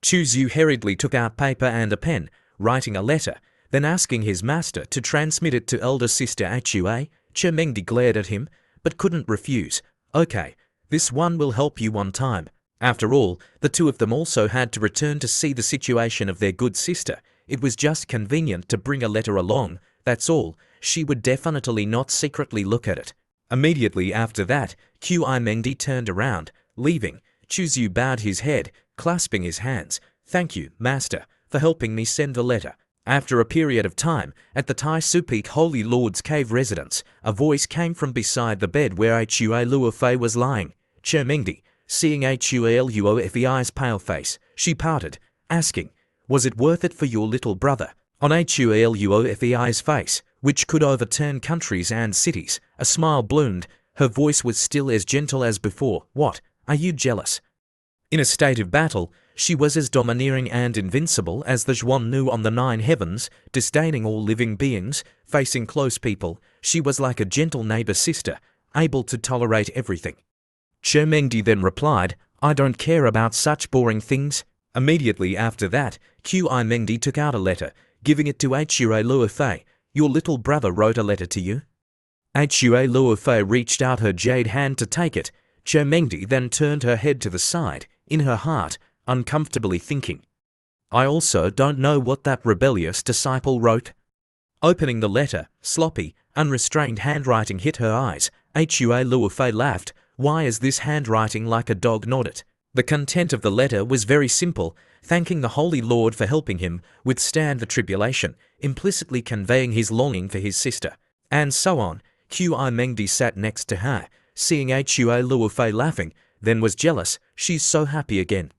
Chuzu hurriedly took out paper and a pen, writing a letter, then asking his master to transmit it to elder sister Hua. Chemengdi glared at him, but couldn't refuse. Okay, this one will help you one time. After all, the two of them also had to return to see the situation of their good sister. It was just convenient to bring a letter along, that's all. She would definitely not secretly look at it. Immediately after that, Chemengdi turned around, leaving. Chuzu bowed his head, clasping his hands. Thank you, master, for helping me send the letter. After a period of time, at the Tai Su Peak Holy Lord's cave residence, a voice came from beside the bed where Hua Luofei was lying. Chemengdi, seeing Hua Luofei's pale face, she pouted, asking, was it worth it for your little brother? On Hua Luofei's face, which could overturn countries and cities, a smile bloomed. Her voice was still as gentle as before. What? Are you jealous? In a state of battle, she was as domineering and invincible as the Zhuan Nu on the 9 heavens, disdaining all living beings, facing close people. She was like a gentle neighbor sister, able to tolerate everything. Chemengdi then replied, I don't care about such boring things. Immediately after that, Chemengdi took out a letter, giving it to Hua Luofei. Your little brother wrote a letter to you? Hua Luofei reached out her jade hand to take it. Chemengdi then turned her head to the side, in her heart, uncomfortably thinking, I also don't know what that rebellious disciple wrote. Opening the letter, sloppy, unrestrained handwriting hit her eyes. Hua Luofei laughed. Why is this handwriting like a dog nodded? The content of the letter was very simple, thanking the Holy Lord for helping him withstand the tribulation, implicitly conveying his longing for his sister, and so on. Chemengdi sat next to her, seeing Hua Luofei laughing, then was jealous. She's so happy again.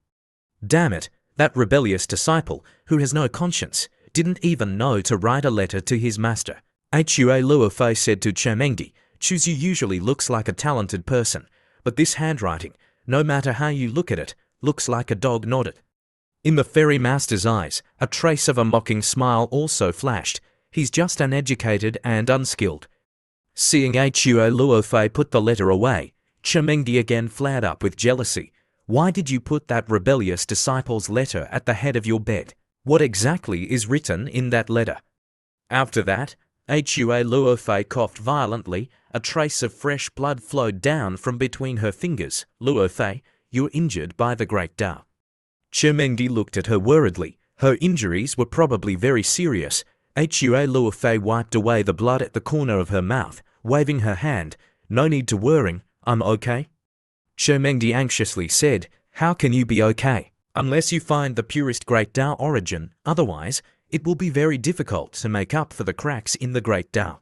Damn it, that rebellious disciple, who has no conscience, didn't even know to write a letter to his master. Hua Luofei said to Chemengdi, Chuzu usually looks like a talented person, but this handwriting, no matter how you look at it, looks like a dog nodded. In the fairy master's eyes, a trace of a mocking smile also flashed. He's just uneducated and unskilled. Seeing Hua Luofei put the letter away, Chemengdi again flared up with jealousy. Why did you put that rebellious disciple's letter at the head of your bed? What exactly is written in that letter? After that, Hua Luofei coughed violently. A trace of fresh blood flowed down from between her fingers. Luofei, you're injured by the Great Tao. Chemengdi looked at her worriedly. Her injuries were probably very serious. Hua Luofei wiped away the blood at the corner of her mouth, waving her hand. No need to worry, I'm okay. Chemengdi anxiously said, how can you be okay? Unless you find the purest Great Tao origin, otherwise, it will be very difficult to make up for the cracks in the Great Tao.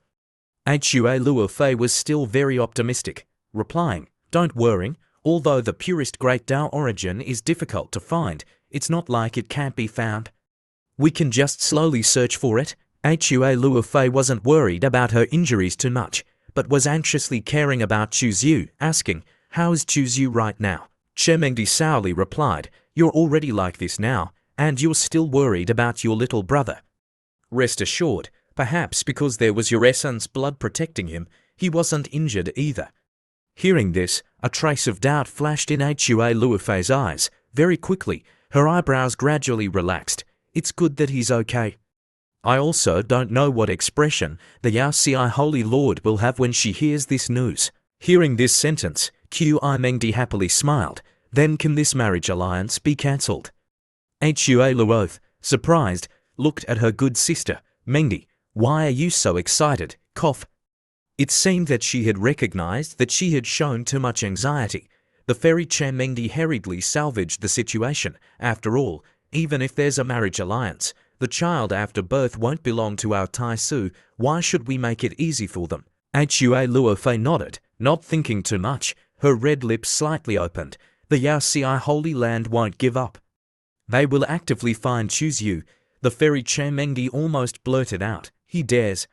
Hua Luofei was still very optimistic, replying, don't worry, although the purest Great Tao origin is difficult to find, it's not like it can't be found. We can just slowly search for it. Hua Luofei wasn't worried about her injuries too much, but was anxiously caring about Chuzu, asking, how is Chuzu right now? Chemengdi sourly replied, you're already like this now, and you're still worried about your little brother. Rest assured, perhaps because there was your essence blood protecting him, he wasn't injured either. Hearing this, a trace of doubt flashed in Hua Luofei's eyes. Very quickly, her eyebrows gradually relaxed. It's good that he's okay. I also don't know what expression the Yaoci Holy Lord will have when she hears this news. Hearing this sentence, Chemengdi happily smiled. Then can this marriage alliance be cancelled? Hua Luofei, surprised, looked at her good sister. Mengdi, why are you so excited? Cough. It seemed that she had recognized that she had shown too much anxiety. The fairy Chamengdi hurriedly salvaged the situation. After all, even if there's a marriage alliance, the child after birth won't belong to our Tai Su. Why should we make it easy for them? Hua Luofei nodded, not thinking too much. Her red lips slightly opened. The Yaoxi Holy Land won't give up. They will actively find Chuzyu. The fairy Chamengdi almost blurted out. He dares.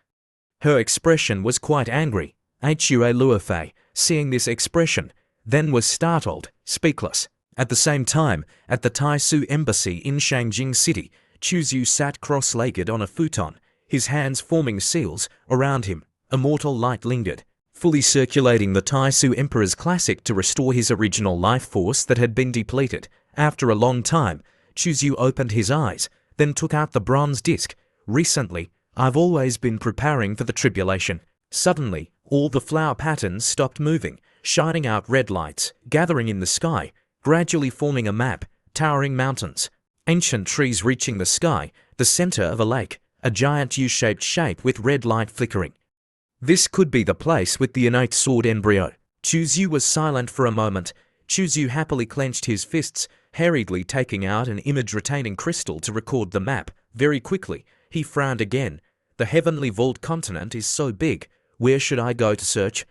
Her expression was quite angry. Hua Luofei, seeing this expression, then was startled, speechless. At the same time, at the Tai Su embassy in Shangjing City, Chuzyu sat cross-legged on a futon, his hands forming seals around him. Immortal light lingered, fully circulating the Tai Su Emperor's classic to restore his original life force that had been depleted. After a long time, Chuzyu opened his eyes, then took out the bronze disc. Recently, I've always been preparing for the tribulation. Suddenly, all the flower patterns stopped moving, shining out red lights, gathering in the sky, gradually forming a map, towering mountains, ancient trees reaching the sky, the center of a lake, a giant U-shaped shape with red light flickering. This could be the place with the innate sword embryo. Chuzyu was silent for a moment. Chuzyu happily clenched his fists, hurriedly taking out an image-retaining crystal to record the map. Very quickly, he frowned again. The heavenly vault continent is so big. Where should I go to search?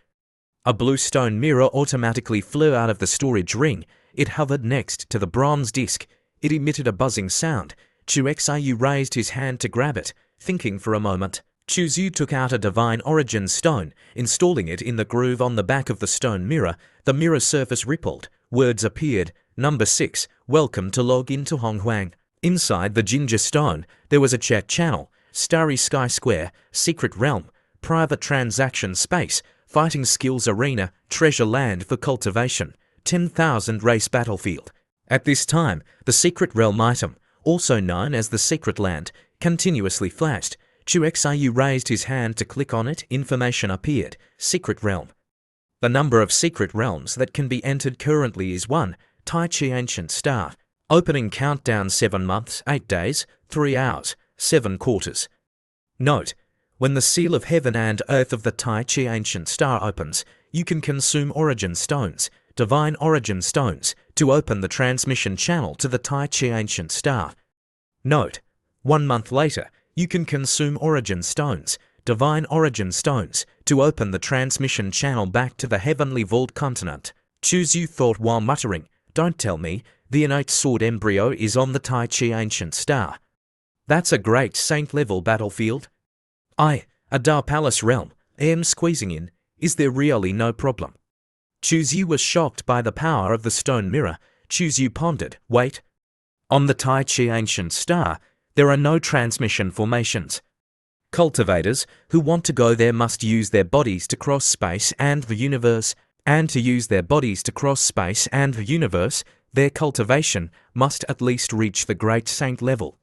A blue stone mirror automatically flew out of the storage ring. It hovered next to the bronze disc. It emitted a buzzing sound. Chuxiu raised his hand to grab it, thinking for a moment. Chuzyu took out a divine origin stone, installing it in the groove on the back of the stone mirror. The mirror surface rippled. Words appeared. Number 6, welcome to log into Honghuang. Inside the ginger stone, there was a chat channel, Starry Sky Square, Secret Realm, Private Transaction Space, Fighting Skills Arena, Treasure Land for Cultivation, 10,000 Race Battlefield. At this time, the Secret Realm item, also known as the Secret Land, continuously flashed. Chuxiu raised his hand to click on it. Information appeared. Secret Realm. The number of secret realms that can be entered currently is 1. Tai Chi Ancient Star. Opening countdown 7 months, 8 days, 3 hours, 7 quarters. Note: when the seal of heaven and earth of the Tai Chi Ancient Star opens, you can consume origin stones, divine origin stones, to open the transmission channel to the Tai Chi Ancient Star. Note: 1 month later, you can consume origin stones, divine origin stones, to open the transmission channel back to the heavenly vault continent. Chuzyu thought while muttering, don't tell me, the innate sword embryo is on the Tai Chi Ancient Star. That's a great saint-level battlefield. A Dao Palace realm, am squeezing in, is there really no problem? Chuzyu was shocked by the power of the stone mirror. Chuzyu pondered, wait. On the Tai Chi Ancient Star, there are no transmission formations. Cultivators who want to go there must use their bodies to cross space and the universe, and to use their bodies to cross space and the universe, their cultivation must at least reach the Great Saint level.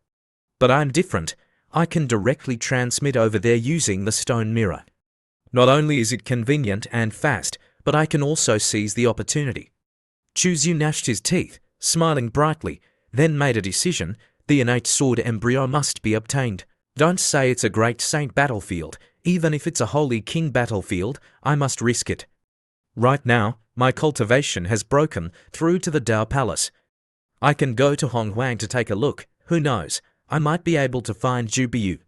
But I'm different. I can directly transmit over there using the stone mirror. Not only is it convenient and fast, but I can also seize the opportunity. Chuzyu gnashed his teeth, smiling brightly, then made a decision. The innate sword embryo must be obtained. Don't say it's a great saint battlefield. Even if it's a holy king battlefield, I must risk it. Right now, my cultivation has broken through to the Dao Palace. I can go to Honghuang to take a look. Who knows, I might be able to find Jubiu.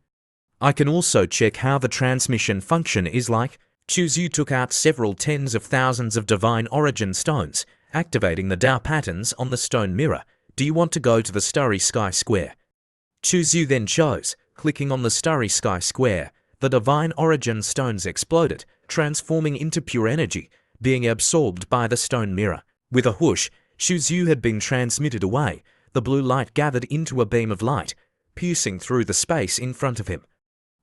I can also check how the transmission function is like. Chuzyu took out several tens of thousands of divine origin stones, activating the Dao patterns on the stone mirror. Do you want to go to the Starry Sky Square? Chuzyu then chose, clicking on the Starry Sky Square. The divine origin stones exploded, transforming into pure energy, being absorbed by the stone mirror. With a whoosh, Chuzyu had been transmitted away. The blue light gathered into a beam of light, piercing through the space in front of him.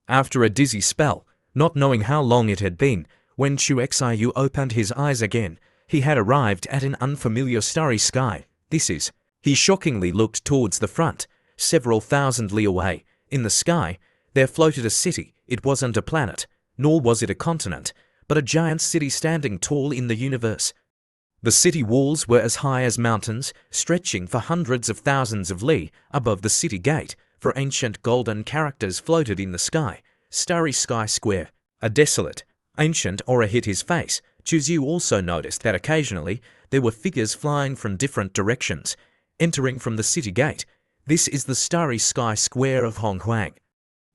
After a dizzy spell, not knowing how long it had been, when Chuxiu opened his eyes again, he had arrived at an unfamiliar starry sky. This is. He shockingly looked towards the front, several thousand li away. In the sky, there floated a city. It wasn't a planet, nor was it a continent, but a giant city standing tall in the universe. The city walls were as high as mountains, stretching for hundreds of thousands of li above the city gate, for ancient golden characters floated in the sky. Starry Sky Square. A desolate, ancient aura hit his face. Yu also noticed that occasionally there were figures flying from different directions, entering from the city gate. This is the Starry Sky Square of Honghuang.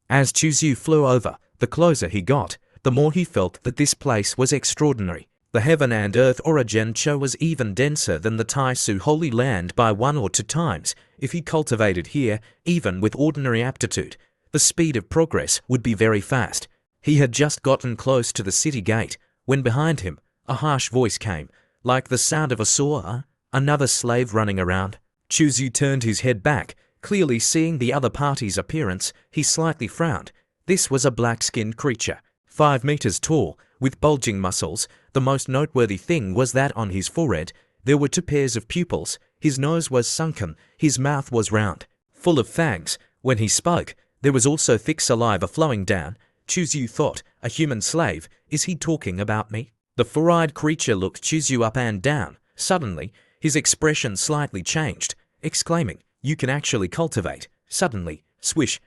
As Yu flew over, the closer he got, the more he felt that this place was extraordinary. The heaven and earth origin was even denser than the Taisu Holy Land by 1 or 2 times. If he cultivated here, even with ordinary aptitude, the speed of progress would be very fast. He had just gotten close to the city gate, when behind him, a harsh voice came, like the sound of a saw, another slave running around. Yu turned his head back, clearly seeing the other party's appearance. He slightly frowned. This was a black-skinned creature, 5 meters tall, with bulging muscles. The most noteworthy thing was that on his forehead there were 2 pairs of pupils. His nose was sunken, his mouth was round, full of fangs. When he spoke, there was also thick saliva flowing down. Yu thought, a human slave, is he talking about me? The 4-eyed creature looked Yu up and down. Suddenly, his expression slightly changed, exclaiming, "You can actually cultivate." Suddenly, swish.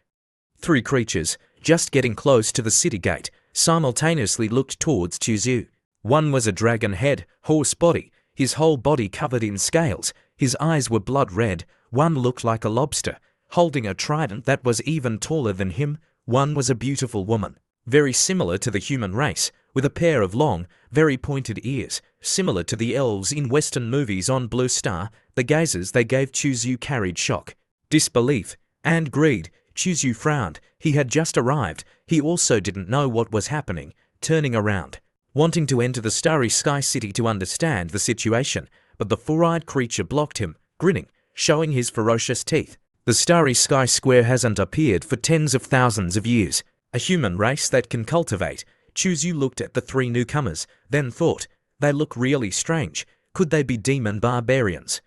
3 creatures, just getting close to the city gate, simultaneously looked towards Yu. One was a dragon head, horse body, his whole body covered in scales. His eyes were blood red. One looked like a lobster, holding a trident that was even taller than him. One was a beautiful woman, very similar to the human race, with a pair of long, very pointed ears, similar to the elves in Western movies on Blue Star. The gazes they gave Yu carried shock, disbelief, and greed. Yu frowned. He had just arrived. He also didn't know what was happening. Turning around, wanting to enter the Starry Sky City to understand the situation, but the 4-eyed creature blocked him, grinning, showing his ferocious teeth. The Starry Sky Square hasn't appeared for tens of thousands of years. A human race that can cultivate. Yu looked at the 3 newcomers, then thought, they look really strange. Could they be demon barbarians?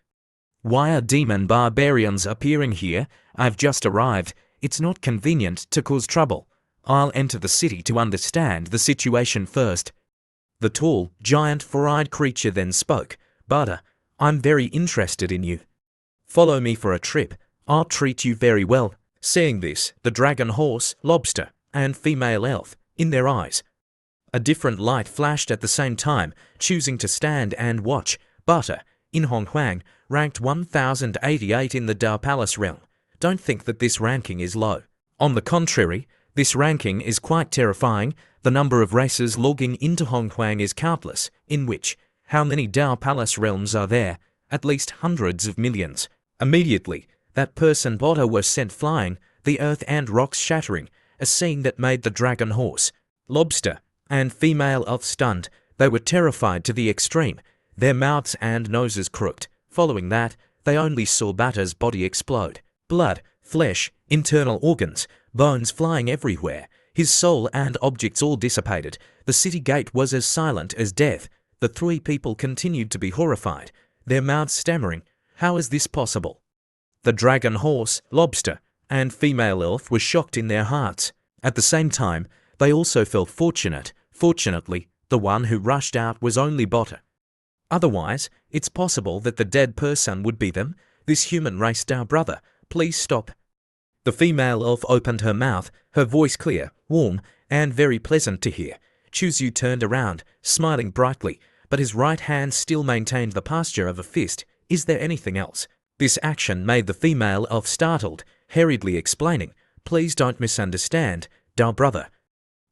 Why are demon barbarians appearing here? I've just arrived. It's not convenient to cause trouble. I'll enter the city to understand the situation first. The tall, giant 4-eyed creature then spoke. Bada, I'm very interested in you. Follow me for a trip. I'll treat you very well. Seeing this, the dragon horse, lobster, and female elf, in their eyes, a different light flashed at the same time, choosing to stand and watch. Bada, in Honghuang, ranked 1088 in the Dao Palace realm. Don't think that this ranking is low. On the contrary, this ranking is quite terrifying. The number of races logging into Honghuang is countless, in which, how many Dao Palace realms are there? At least hundreds of millions. Immediately, that person Bada was sent flying, the earth and rocks shattering, a scene that made the dragon horse, lobster, and female elf stunned. They were terrified to the extreme, their mouths and noses crooked. Following that, they only saw Bada's body explode. Blood, flesh, internal organs, bones flying everywhere. His soul and objects all dissipated. The city gate was as silent as death. The 3 people continued to be horrified, their mouths stammering. How is this possible? The dragon horse, lobster, and female elf were shocked in their hearts. At the same time, they also felt fortunate. Fortunately, the one who rushed out was only Bada. Otherwise, it's possible that the dead person would be them. This human race Dao brother, please stop. The female elf opened her mouth, her voice clear, warm, and very pleasant to hear. Yu turned around, smiling brightly, but his right hand still maintained the posture of a fist. Is there anything else? This action made the female elf startled, hurriedly explaining, please don't misunderstand, Dao brother.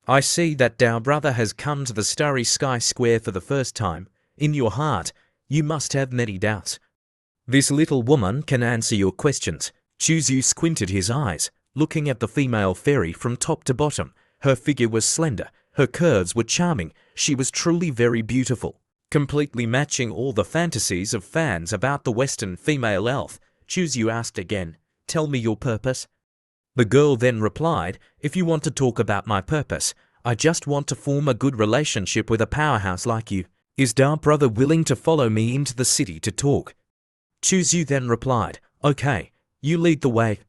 I see that Dao brother has come to the Starry Sky Square for the first time. In your heart, you must have many doubts. This little woman can answer your questions. Yu squinted his eyes, looking at the female fairy from top to bottom. Her figure was slender, her curves were charming, she was truly very beautiful, completely matching all the fantasies of fans about the Western female elf. Yu asked again, tell me your purpose. The girl then replied, if you want to talk about my purpose, I just want to form a good relationship with a powerhouse like you. Is Dao brother willing to follow me into the city to talk? Yu then replied, okay, you lead the way.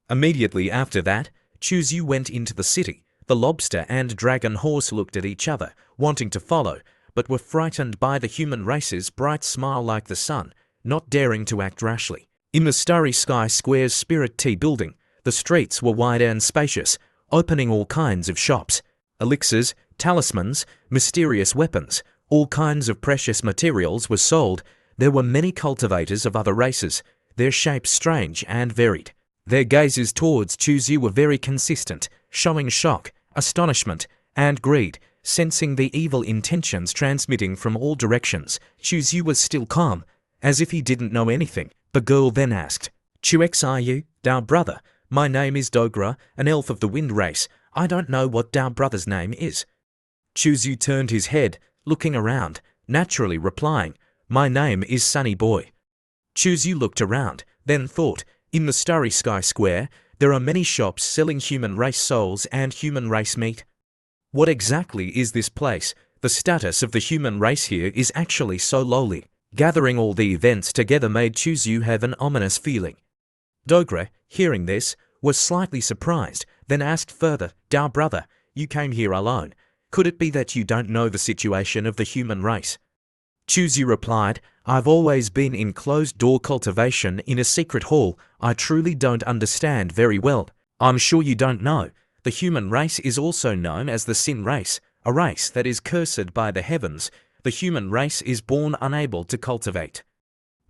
Immediately after that, Yu went into the city. The lobster and dragon horse looked at each other, wanting to follow, but were frightened by the human race's bright smile like the sun, not daring to act rashly. In the Starry Sky Square's Spirit Tea building, the streets were wide and spacious, opening all kinds of shops. Elixirs, talismans, mysterious weapons, All kinds of precious materials were sold. There were many cultivators of other races, their shapes strange and varied. Their gazes towards Chuzyu were very consistent, showing shock, astonishment, and greed, sensing the evil intentions transmitting from all directions. Chuzyu was still calm, as if he didn't know anything. The girl then asked, "Chuexiu, Dao brother, my name is Dogra, an elf of the wind race. I don't know what Dao brother's name is." Chuzyu turned his head, looking around, naturally replying, "My name is Sunny Boy." Chuzyu looked around, then thought, in the Starry Sky Square, there are many shops selling human race souls and human race meat. What exactly is this place? The status of the human race here is actually so lowly. Gathering all the events together made Chuzyu have an ominous feeling. Dogra, hearing this, was slightly surprised, then asked further, "Dao brother, you came here alone. Could it be that you don't know the situation of the human race?" Chuzyu replied, "I've always been in closed-door cultivation in a secret hall. I truly don't understand very well. I'm sure you don't know. The human race is also known as the sin race, a race that is cursed by the heavens. The human race is born unable to cultivate.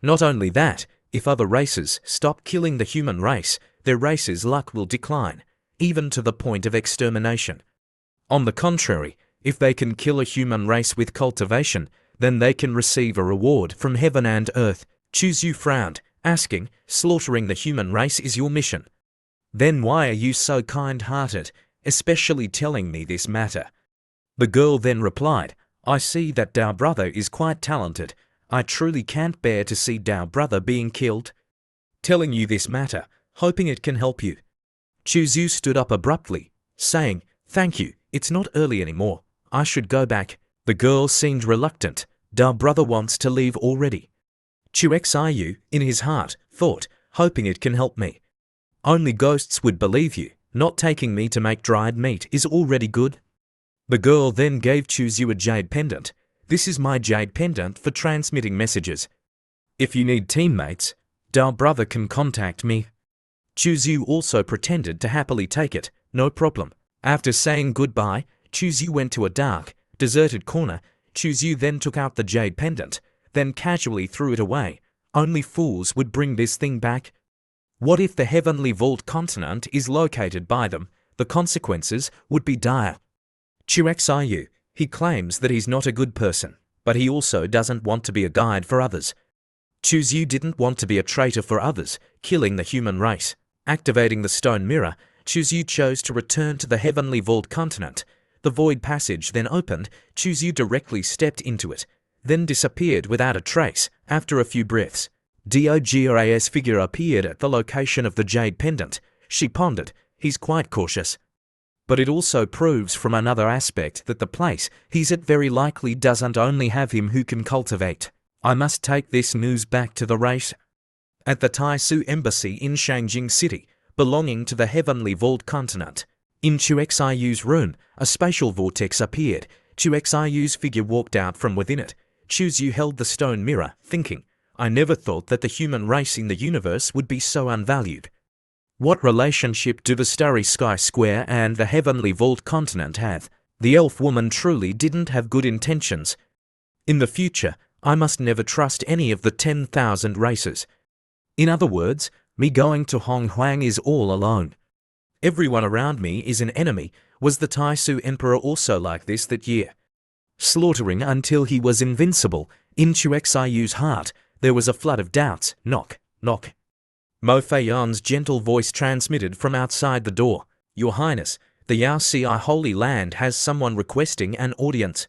Not only that, if other races stop killing the human race, their race's luck will decline, even to the point of extermination. On the contrary, if they can kill a human race with cultivation, then they can receive a reward from heaven and earth." Chuzyu frowned, asking, "Slaughtering the human race is your mission? Then why are you so kind-hearted, especially telling me this matter?" The girl then replied, "I see that Dao brother is quite talented. I truly can't bear to see Dao brother being killed. Telling you this matter, hoping it can help you." Chuzyu stood up abruptly, saying, "Thank you, it's not early anymore. I should go back." The girl seemed reluctant. Dao brother wants to leave already. Chuexiu, in his heart, thought, hoping it can help me. Only ghosts would believe you. Not taking me to make dried meat is already good. The girl then gave Chuzyu a jade pendant. "This is my jade pendant for transmitting messages. If you need teammates, Dao brother can contact me." Chuzyu also pretended to happily take it, no problem. After saying goodbye, Chuzyu went to a dark, deserted corner. Chuzyu then took out the jade pendant, then casually threw it away. Only fools would bring this thing back. What if the heavenly vault continent is located by them? The consequences would be dire. Chuexiu, he claims that he's not a good person, but he also doesn't want to be a guide for others. Chuzyu didn't want to be a traitor for others, killing the human race. Activating the stone mirror, Chuzyu chose to return to the heavenly vault continent. The void passage then opened. Chuzyu directly stepped into it, then disappeared without a trace. After a few breaths, Dogra's figure appeared at the location of the jade pendant. She pondered, "He's quite cautious. But it also proves from another aspect that the place he's at very likely doesn't only have him who can cultivate. I must take this news back to the race." At the Taisu Embassy in Shangjing City, belonging to the heavenly vault continent, in Chuexiu's room, a spatial vortex appeared. Chuexiu's figure walked out from within it. Chuzyu held the stone mirror, thinking, "I never thought that the human race in the universe would be so unvalued. What relationship do the Starry Sky Square and the heavenly vault continent have? The elf woman truly didn't have good intentions. In the future, I must never trust any of the 10,000 races. In other words, me going to Hong Huang is all alone. Everyone around me is an enemy." Was the Taisu Emperor also like this that year? Slaughtering until he was invincible. In Chuexiu's heart, there was a flood of doubts. Knock, knock. Mo Feiyon's gentle voice transmitted from outside the door. "Your Highness, the Yaoci Holy Land has someone requesting an audience."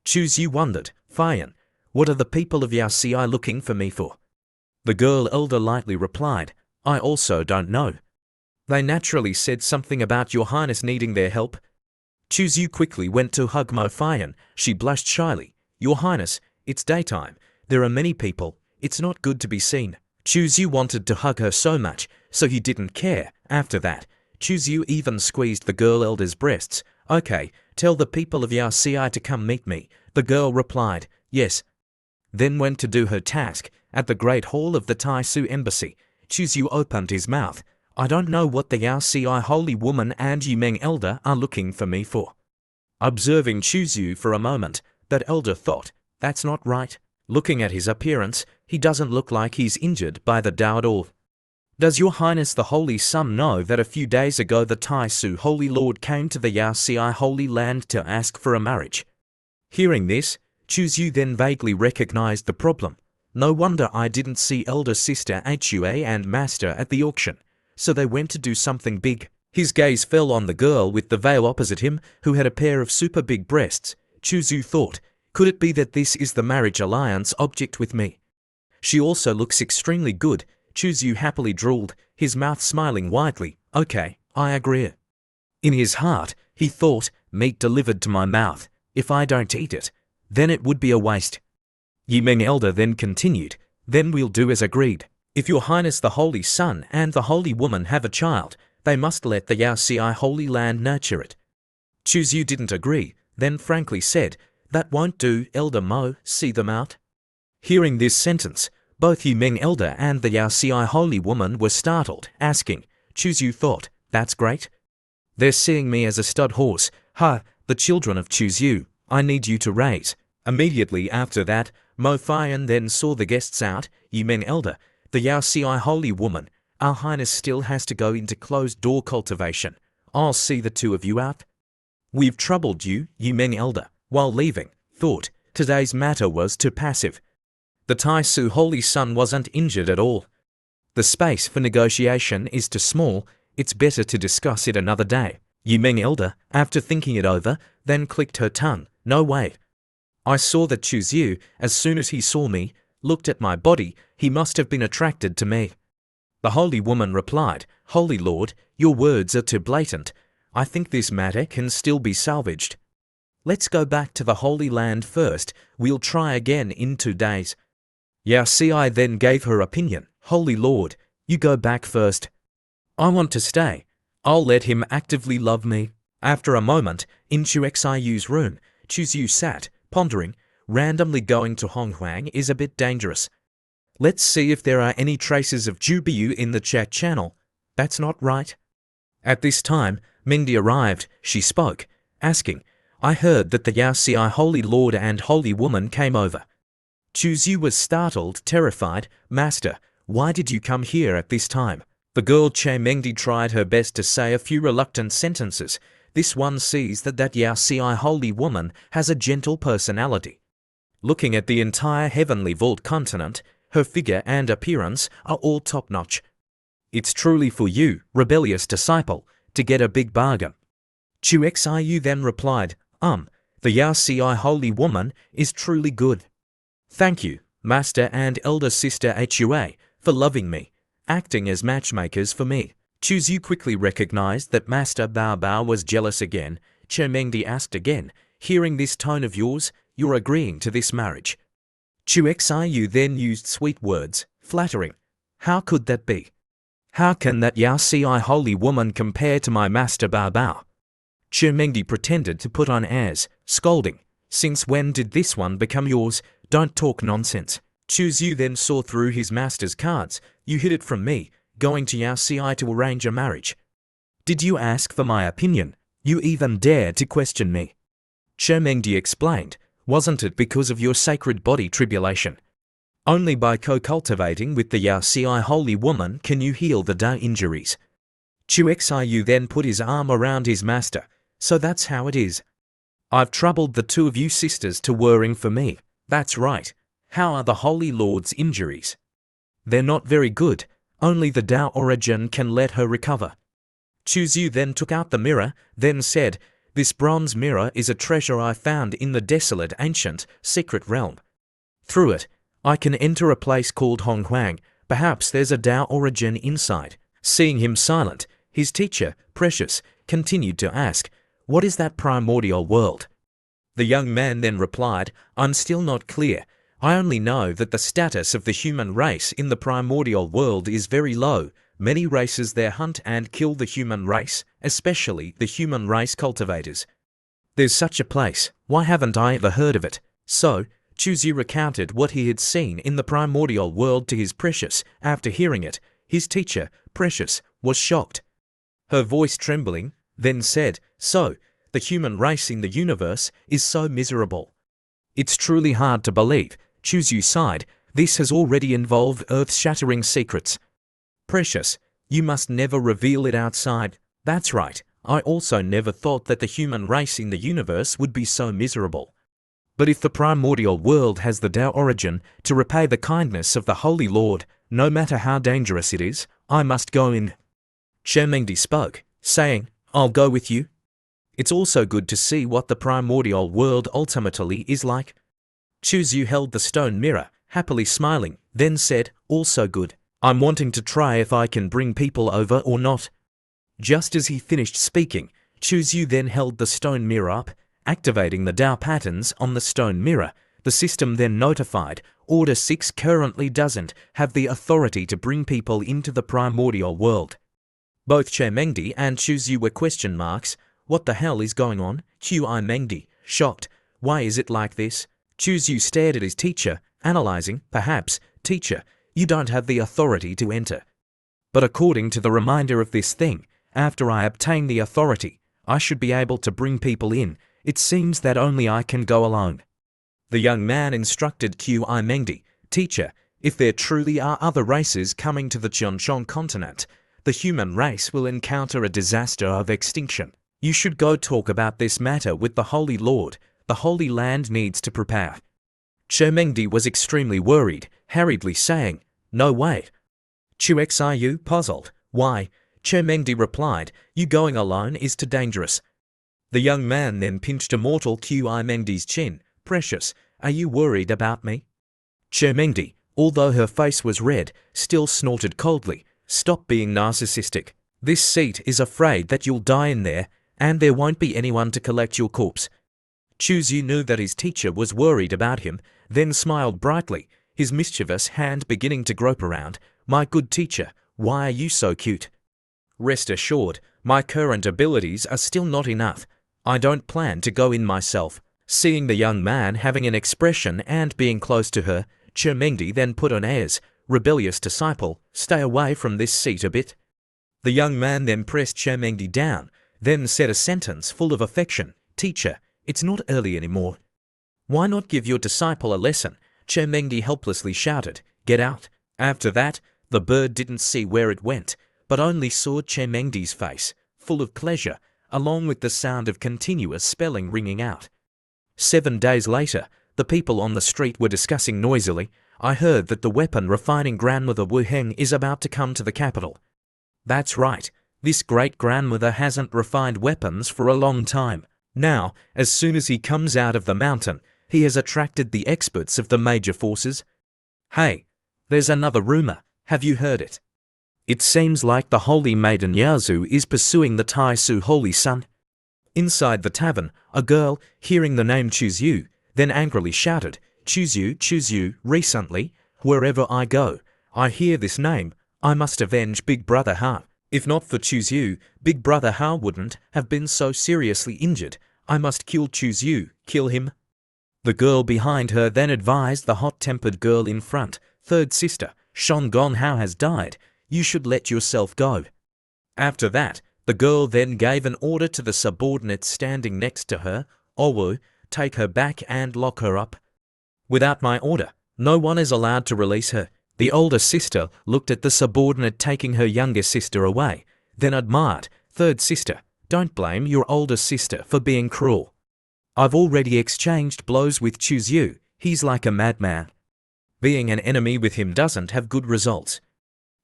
Chuzyu wondered, "Feiyon, what are the people of Yaoci looking for me for?" The girl elder lightly replied, "I also don't know. They naturally said something about your Highness needing their help." Chuzyu quickly went to hug Mo Feiyon. She blushed shyly. "Your Highness, it's daytime. There are many people. It's not good to be seen." Chuzyu wanted to hug her so much, so he didn't care. After that, Chuzyu even squeezed the girl elder's breasts. "Okay, tell the people of Yaoci to come meet me." The girl replied, "Yes." Then went to do her task. At the Great Hall of the Taisu Embassy, Chuzyu opened his mouth. "I don't know what the Yaoci Holy Woman and Yimeng Elder are looking for me for." Observing Chuzyu for a moment, That elder thought, that's not right. Looking at his appearance, he doesn't look like he's injured by the Tao at all. Does your highness the Holy Sun know that a few days ago the Tai Su Holy Lord came to the Yaoci Holy Land to ask for a marriage? Hearing this, Chu Yu then vaguely recognized the problem. No wonder I didn't see elder sister Hua and master at the auction. So they went to do something big. His gaze fell on the girl with the veil opposite him, who had a pair of super big breasts. Chu Yu thought, could it be that this is the marriage alliance object with me? She also looks extremely good. Chu Yu happily drooled, his mouth smiling widely. Okay, I agree. In his heart, he thought, meat delivered to my mouth. If I don't eat it, then it would be a waste. Yimeng Elder then continued, then we'll do as agreed. If your highness the Holy Sun and the Holy Woman have a child, they must let the Yaoci Holy Land nurture it. Chu Yu didn't agree, then frankly said, that won't do, Elder Mo, see them out. Hearing this sentence, both Yimeng Elder and the Yaoci Holy Woman were startled, asking, Chu Yu thought, that's great. They're seeing me as a stud horse. The children of Chu Yu, I need you to raise. Immediately after that, Mo Fian then saw the guests out. Yimeng Elder, the Yaoci Holy Woman, our highness still has to go into closed-door cultivation. I'll see the two of you out. We've troubled you, Yimeng Elder, while leaving, thought today's matter was too passive. The Tai Su Holy Sun wasn't injured at all. The space for negotiation is too small, it's better to discuss it another day. Yimeng Elder, after thinking it over, then clicked her tongue. No way. I saw that Chu Yu, as soon as he saw me, looked at my body, he must have been attracted to me. The Holy Woman replied, Holy Lord, your words are too blatant. I think this matter can still be salvaged. Let's go back to the Holy Land first, we'll try again in 2 days. Yaoci then gave her opinion. Holy Lord, you go back first. I want to stay. I'll let him actively love me. After a moment, in Chu Xiu's room, Chu Yu sat, pondering, randomly going to Honghuang is a bit dangerous. Let's see if there are any traces of Jubiu in the chat channel. That's not right. At this time, Mindy arrived. She spoke, asking, I heard that the Yaoci Holy Lord and Holy Woman came over. Chu Yu was startled, terrified. Master, why did you come here at this time? The girl Che Mengdi tried her best to say a few reluctant sentences. This one sees that Yaoci Holy Woman has a gentle personality. Looking at the entire heavenly vault continent, her figure and appearance are all top-notch. It's truly for you, rebellious disciple, to get a big bargain. Chu Xiu then replied, the Yaoci Holy Woman is truly good. Thank you, Master and Elder Sister Hua, for loving me, acting as matchmakers for me. Chu Yu quickly recognized that Master Bao Bao was jealous again. Che Mengdi asked again, hearing this tone of yours, you're agreeing to this marriage. Chu Xiu then used sweet words, flattering. How could that be? How can that Yaoci Holy Woman compare to my Master Bao Bao? Che Mengdi pretended to put on airs, scolding. Since when did this one become yours? Don't talk nonsense. Chu Yu then saw through his master's cards. You hid it from me, going to Yaoci to arrange a marriage. Did you ask for my opinion? You even dare to question me. Che Mengdi explained, wasn't it because of your sacred body tribulation? Only by co-cultivating with the Yaoci Holy Woman can you heal the Da injuries. Chu Xiu then put his arm around his master. So that's how it is. I've troubled the two of you sisters to worrying for me. That's right. How are the Holy Lord's injuries? They're not very good. Only the Tao origin can let her recover. Chu Yu then took out the mirror, then said, this bronze mirror is a treasure I found in the desolate, ancient, secret realm. Through it, I can enter a place called Honghuang. Perhaps there's a Tao origin inside. Seeing him silent, his teacher, Precious, continued to ask, what is that primordial world? The young man then replied, I'm still not clear. I only know that the status of the human race in the primordial world is very low. Many races there hunt and kill the human race, especially the human race cultivators. There's such a place. Why haven't I ever heard of it? So, Chu Yu recounted what he had seen in the primordial world to his Precious. After hearing it, his teacher, Precious, was shocked. Her voice trembling, then said, so, the human race in the universe is so miserable. It's truly hard to believe, Chu Yu sighed, this has already involved earth-shattering secrets. Precious, you must never reveal it outside. That's right, I also never thought that the human race in the universe would be so miserable. But if the primordial world has the Tao origin to repay the kindness of the Holy Lord, no matter how dangerous it is, I must go in. Chermengdi spoke, saying, I'll go with you. It's also good to see what the primordial world ultimately is like. Chu Yu held the stone mirror, happily smiling, then said, also good. I'm wanting to try if I can bring people over or not. Just as he finished speaking, Chu Yu then held the stone mirror up, activating the Tao patterns on the stone mirror. The system then notified, Order 6 currently doesn't have the authority to bring people into the primordial world. Both Chermengdi and Chu Yu were question marks. What the hell is going on? Mengdi, shocked. Why is it like this? Chu Yu stared at his teacher, analyzing, perhaps, teacher, you don't have the authority to enter. But according to the reminder of this thing, after I obtain the authority, I should be able to bring people in. It seems that only I can go alone. The young man instructed Mengdi, teacher, if there truly are other races coming to the Chonchon continent, the human race will encounter a disaster of extinction. You should go talk about this matter with the Holy Lord. The Holy Land needs to prepare. Chermengdi was extremely worried, hurriedly saying, no way. Chu Xiu puzzled. Why? Chermengdi replied, you going alone is too dangerous. The young man then pinched immortal Mengdi's chin. Precious, are you worried about me? Chermengdi, although her face was red, still snorted coldly. Stop being narcissistic. This seat is afraid that you'll die in there, and there won't be anyone to collect your corpse. Chu Yu knew that his teacher was worried about him, then smiled brightly, his mischievous hand beginning to grope around. My good teacher, why are you so cute? Rest assured, my current abilities are still not enough. I don't plan to go in myself. Seeing the young man having an expression and being close to her, Chermengdi then put on airs, rebellious disciple, stay away from this seat a bit. The young man then pressed Chermengdi down, then said a sentence full of affection, teacher, it's not early anymore. Why not give your disciple a lesson? Chermengdi helplessly shouted, get out. After that, the bird didn't see where it went, but only saw Chermengdi's face, full of pleasure, along with the sound of continuous spelling ringing out. 7 days later, the people on the street were discussing noisily, I heard that the weapon refining grandmother Wu Heng is about to come to the capital. That's right, this great-grandmother hasn't refined weapons for a long time. Now, as soon as he comes out of the mountain, he has attracted the experts of the major forces. Hey, there's another rumor, have you heard it? It seems like the holy maiden Yaozu is pursuing the Tai Su holy son. Inside the tavern, a girl, hearing the name Chu Yu, then angrily shouted, Chu Yu, recently, wherever I go, I hear this name, I must avenge Big Brother Ha. If not for Chu Yu, Big Brother Ha wouldn't have been so seriously injured. I must kill Chu Yu, kill him. The girl behind her then advised the hot-tempered girl in front, third sister, Shon Gon Hao has died, you should let yourself go. After that, the girl then gave an order to the subordinate standing next to her, Owu, take her back and lock her up. Without my order, no one is allowed to release her. The older sister looked at the subordinate taking her younger sister away, then admired, third sister, don't blame your older sister for being cruel. I've already exchanged blows with Chu Yu, he's like a madman. Being an enemy with him doesn't have good results.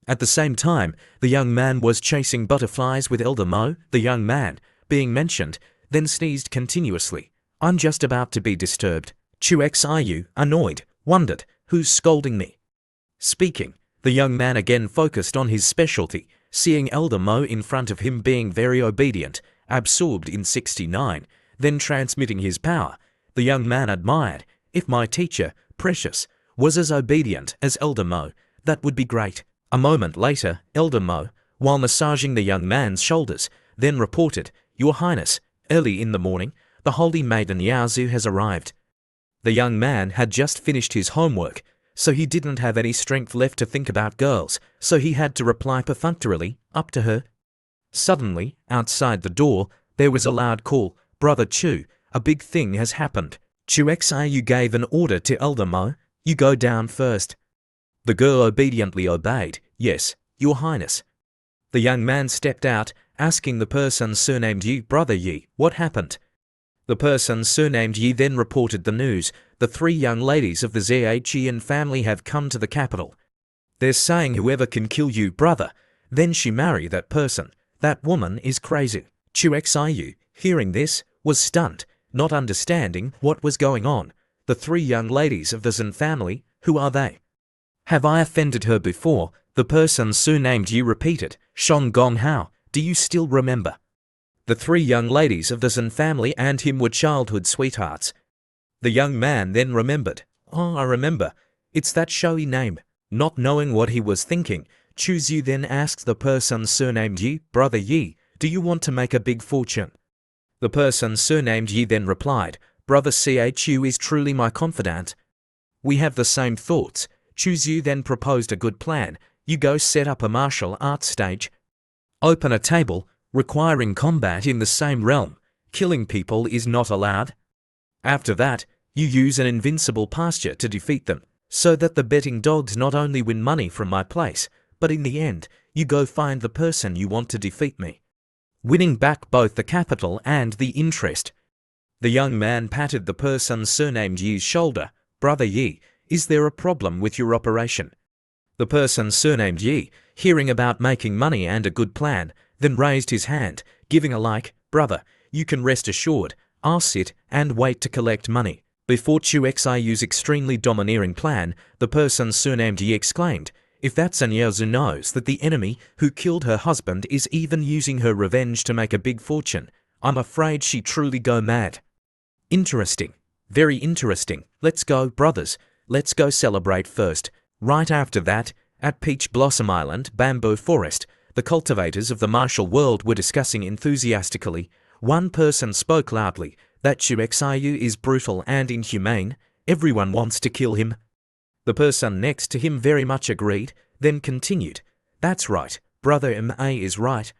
At the same time, the young man was chasing butterflies with Elder Mo, the young man, being mentioned, then sneezed continuously. I'm just about to be disturbed. Chu Xiu, annoyed, wondered, who's scolding me? Speaking, the young man again focused on his specialty, seeing Elder Mo in front of him being very obedient, absorbed in 69, then transmitting his power. The young man admired, if my teacher, Precious, was as obedient as Elder Mo, that would be great. A moment later, Elder Mo, while massaging the young man's shoulders, then reported, Your Highness, early in the morning, the holy maiden Yaozu has arrived. The young man had just finished his homework, so he didn't have any strength left to think about girls, so he had to reply perfunctorily, up to her. Suddenly, outside the door, there was a loud call, Brother Chu, a big thing has happened. Chu Xiu gave an order to Elder Mo, you go down first. The girl obediently obeyed, yes, your highness. The young man stepped out, asking the person surnamed Yi, brother Yi, what happened? The person surnamed Yi then reported the news. The 3 young ladies of the Zhian family have come to the capital. They're saying whoever can kill you, brother, then she marry that person. That woman is crazy. Chu Xiu, hearing this, was stunned, not understanding what was going on. The 3 young ladies of the Zhen family, who are they? Have I offended her before? The person surnamed Yi repeated, Shong Gong Hao, do you still remember? The 3 young ladies of the Zhen family and him were childhood sweethearts. The young man then remembered. Oh, I remember. It's that showy name. Not knowing what he was thinking, Chu Xiu then asked the person surnamed Yi, brother Yi, do you want to make a big fortune? The person surnamed Yi then replied, brother Chu is truly my confidant. We have the same thoughts. Chu Xiu then proposed a good plan. You go set up a martial arts stage. Open a table, requiring combat in the same realm. Killing people is not allowed. After that, you use an invincible pasture to defeat them, so that the betting dogs not only win money from my place, but in the end, you go find the person you want to defeat me, winning back both the capital and the interest. The young man patted the person surnamed Yi's shoulder. Brother Yi, is there a problem with your operation? The person surnamed Yi, hearing about making money and a good plan, then raised his hand, giving a like, brother, you can rest assured, I'll sit and wait to collect money. Before Chu Xiu's extremely domineering plan, the person surnamed Yi exclaimed, if that Zhen Yaozu knows that the enemy who killed her husband is even using her revenge to make a big fortune, I'm afraid she truly go mad. Interesting. Very interesting. Let's go, brothers. Let's go celebrate first. Right after that, at Peach Blossom Island, Bamboo Forest, the cultivators of the martial world were discussing enthusiastically. One person spoke loudly, that Chu Xiu is brutal and inhumane. Everyone wants to kill him. The person next to him very much agreed, then continued, that's right, brother Ma is right.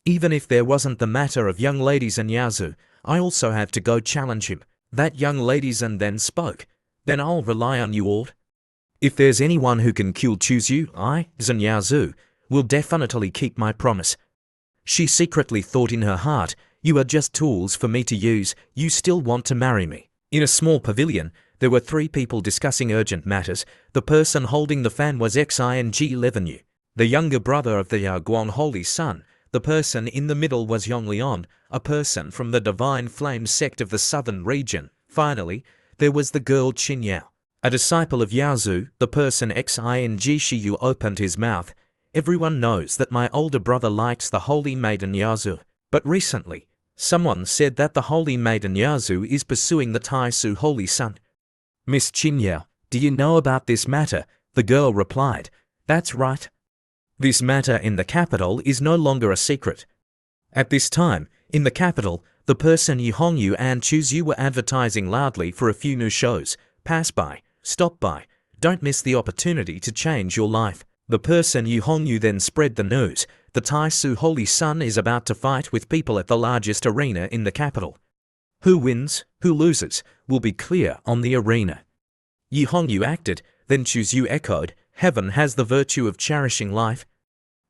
Even if there wasn't the matter of young ladies and Yaozu, I also have to go challenge him. That young ladies and then spoke, then I'll rely on you all. If there's anyone who can kill Chu Xiu, I, Zhen Yaozu, will definitely keep my promise. She secretly thought in her heart, you are just tools for me to use, you still want to marry me. In a small pavilion, there were 3 people discussing urgent matters. The person holding the fan was Xing11Yu, the younger brother of the Yaoguang Holy Sun. The person in the middle was Yonglian, a person from the Divine Flame sect of the southern region. Finally, there was the girl Qin Yao, a disciple of Yaozu. The person Xing Shiyu opened his mouth. Everyone knows that my older brother likes the holy maiden Yaozu, but recently, someone said that the holy maiden Yaozu is pursuing the Taisu Holy Sun. Miss Qin Yao, do you know about this matter? The girl replied, that's right. This matter in the capital is no longer a secret. At this time, in the capital, the person Yi Hongyu and Chu Xiu were advertising loudly for a few new shows. Pass by, stop by, don't miss the opportunity to change your life. The person Yi Hongyu then spread the news. The Taisu Holy Sun is about to fight with people at the largest arena in the capital. Who wins, who loses, will be clear on the arena. Yi Hongyu acted, then Chu Xiu echoed, heaven has the virtue of cherishing life.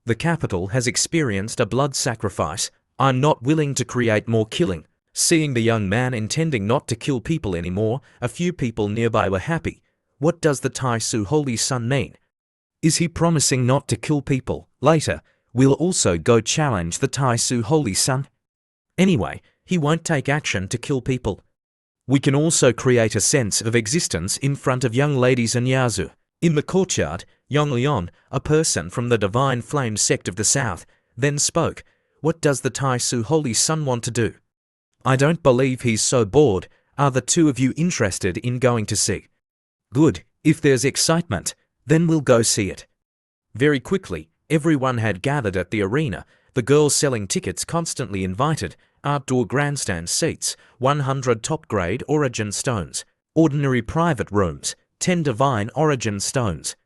The capital has experienced a blood sacrifice. I'm not willing to create more killing. Seeing the young man intending not to kill people anymore, a few people nearby were happy. What does the Taisu Holy Sun mean? Is he promising not to kill people? Later, we'll also go challenge the Taisu Holy Sun. Anyway, he won't take action to kill people. We can also create a sense of existence in front of young ladies and Yaozu. In the courtyard, Yonglian, a person from the Divine Flame sect of the south, then spoke, what does the Taisu Holy Sun want to do? I don't believe he's so bored. Are the 2 of you interested in going to see? Good, if there's excitement, then we'll go see it. Very quickly, everyone had gathered at the arena. The girls selling tickets constantly invited. Outdoor grandstand seats, 100 top-grade origin stones. Ordinary private rooms, 10 divine origin stones.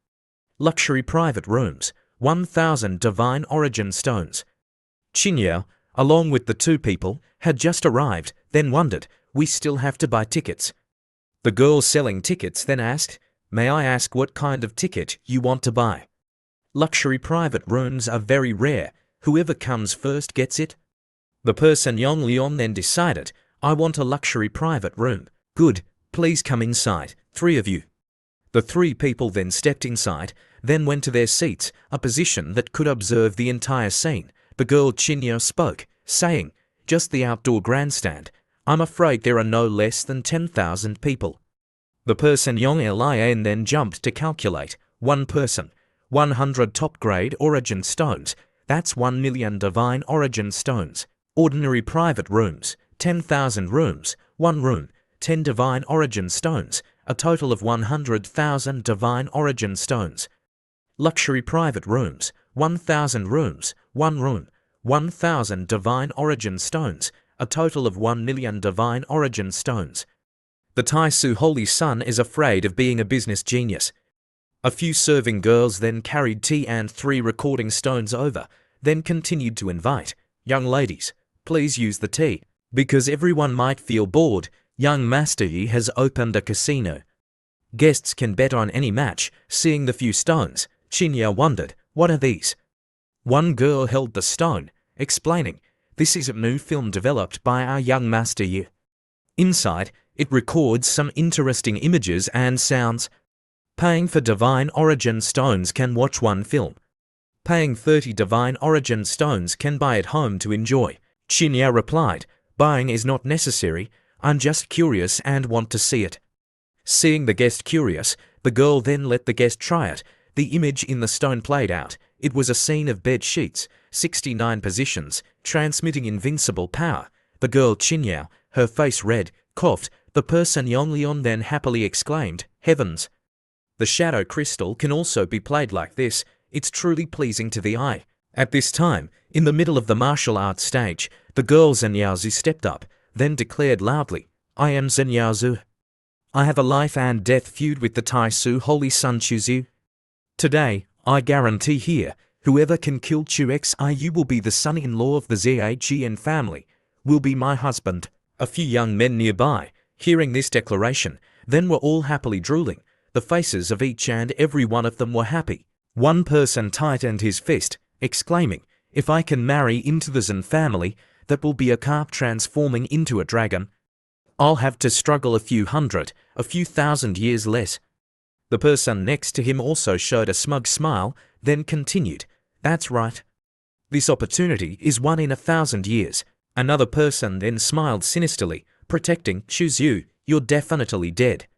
Luxury private rooms, 1,000 divine origin stones. Qin Yao, along with the 2 people, had just arrived, then wondered, we still have to buy tickets. The girl selling tickets then asked, "May I ask what kind of ticket you want to buy?" "Luxury private rooms are very rare. Whoever comes first gets it." The person Yong Leon then decided, "I want a luxury private room." "Good, please come inside, 3 of you." The 3 people then stepped inside, then went to their seats, a position that could observe the entire scene. The girl Chinya spoke, saying, "Just the outdoor grandstand. I'm afraid there are no less than 10,000 people." The person Yong Lian then jumped to calculate. 1 person, 100 top-grade origin stones. That's 1 million divine origin stones. Ordinary private rooms, 10,000 rooms, 1 room, 10 divine origin stones, a total of 100,000 divine origin stones. Luxury private rooms, 1,000 rooms, 1 room, 1,000 divine origin stones, a total of 1 million divine origin stones. The Taisu Holy Sun is afraid of being a business genius. A few serving girls then carried tea and 3 recording stones over, then continued to invite, "Young ladies, please use the tea. Because everyone might feel bored, young Master Yi has opened a casino. Guests can bet on any match." Seeing the few stones, Chinya wondered, "What are these?" One girl held the stone, explaining, "This is a new film developed by our young Master Yi. Inside, it records some interesting images and sounds. Paying for divine origin stones can watch one film. Paying 30 divine origin stones can buy it home to enjoy." Chinya replied, "Buying is not necessary. I'm just curious and want to see it." Seeing the guest curious, the girl then let the guest try it. The image in the stone played out. It was a scene of bed sheets, 69 positions, transmitting invincible power. The girl Chinya, her face red, coughed. The person Yonglion then happily exclaimed, "Heavens! The shadow crystal can also be played like this. It's truly pleasing to the eye." At this time, in the middle of the martial arts stage, the girl Zenyaozu stepped up, then declared loudly, "I am Zenyaozu. I have a life and death feud with the Taisu Holy Sun Chuzu. Today, I guarantee here, whoever can kill Chu Xiu will be the son-in-law of the Zhejian family, will be my husband." A few young men nearby, hearing this declaration, then were all happily drooling. The faces of each and every one of them were happy. One person tightened his fist, exclaiming, "If I can marry into the Zen family, that will be a carp transforming into a dragon. I'll have to struggle a few thousand years less." The person next to him also showed a smug smile, then continued, "That's right. This opportunity is 1 in 1,000 years. Another person then smiled sinisterly, protecting, "Chuzu, you're definitely dead."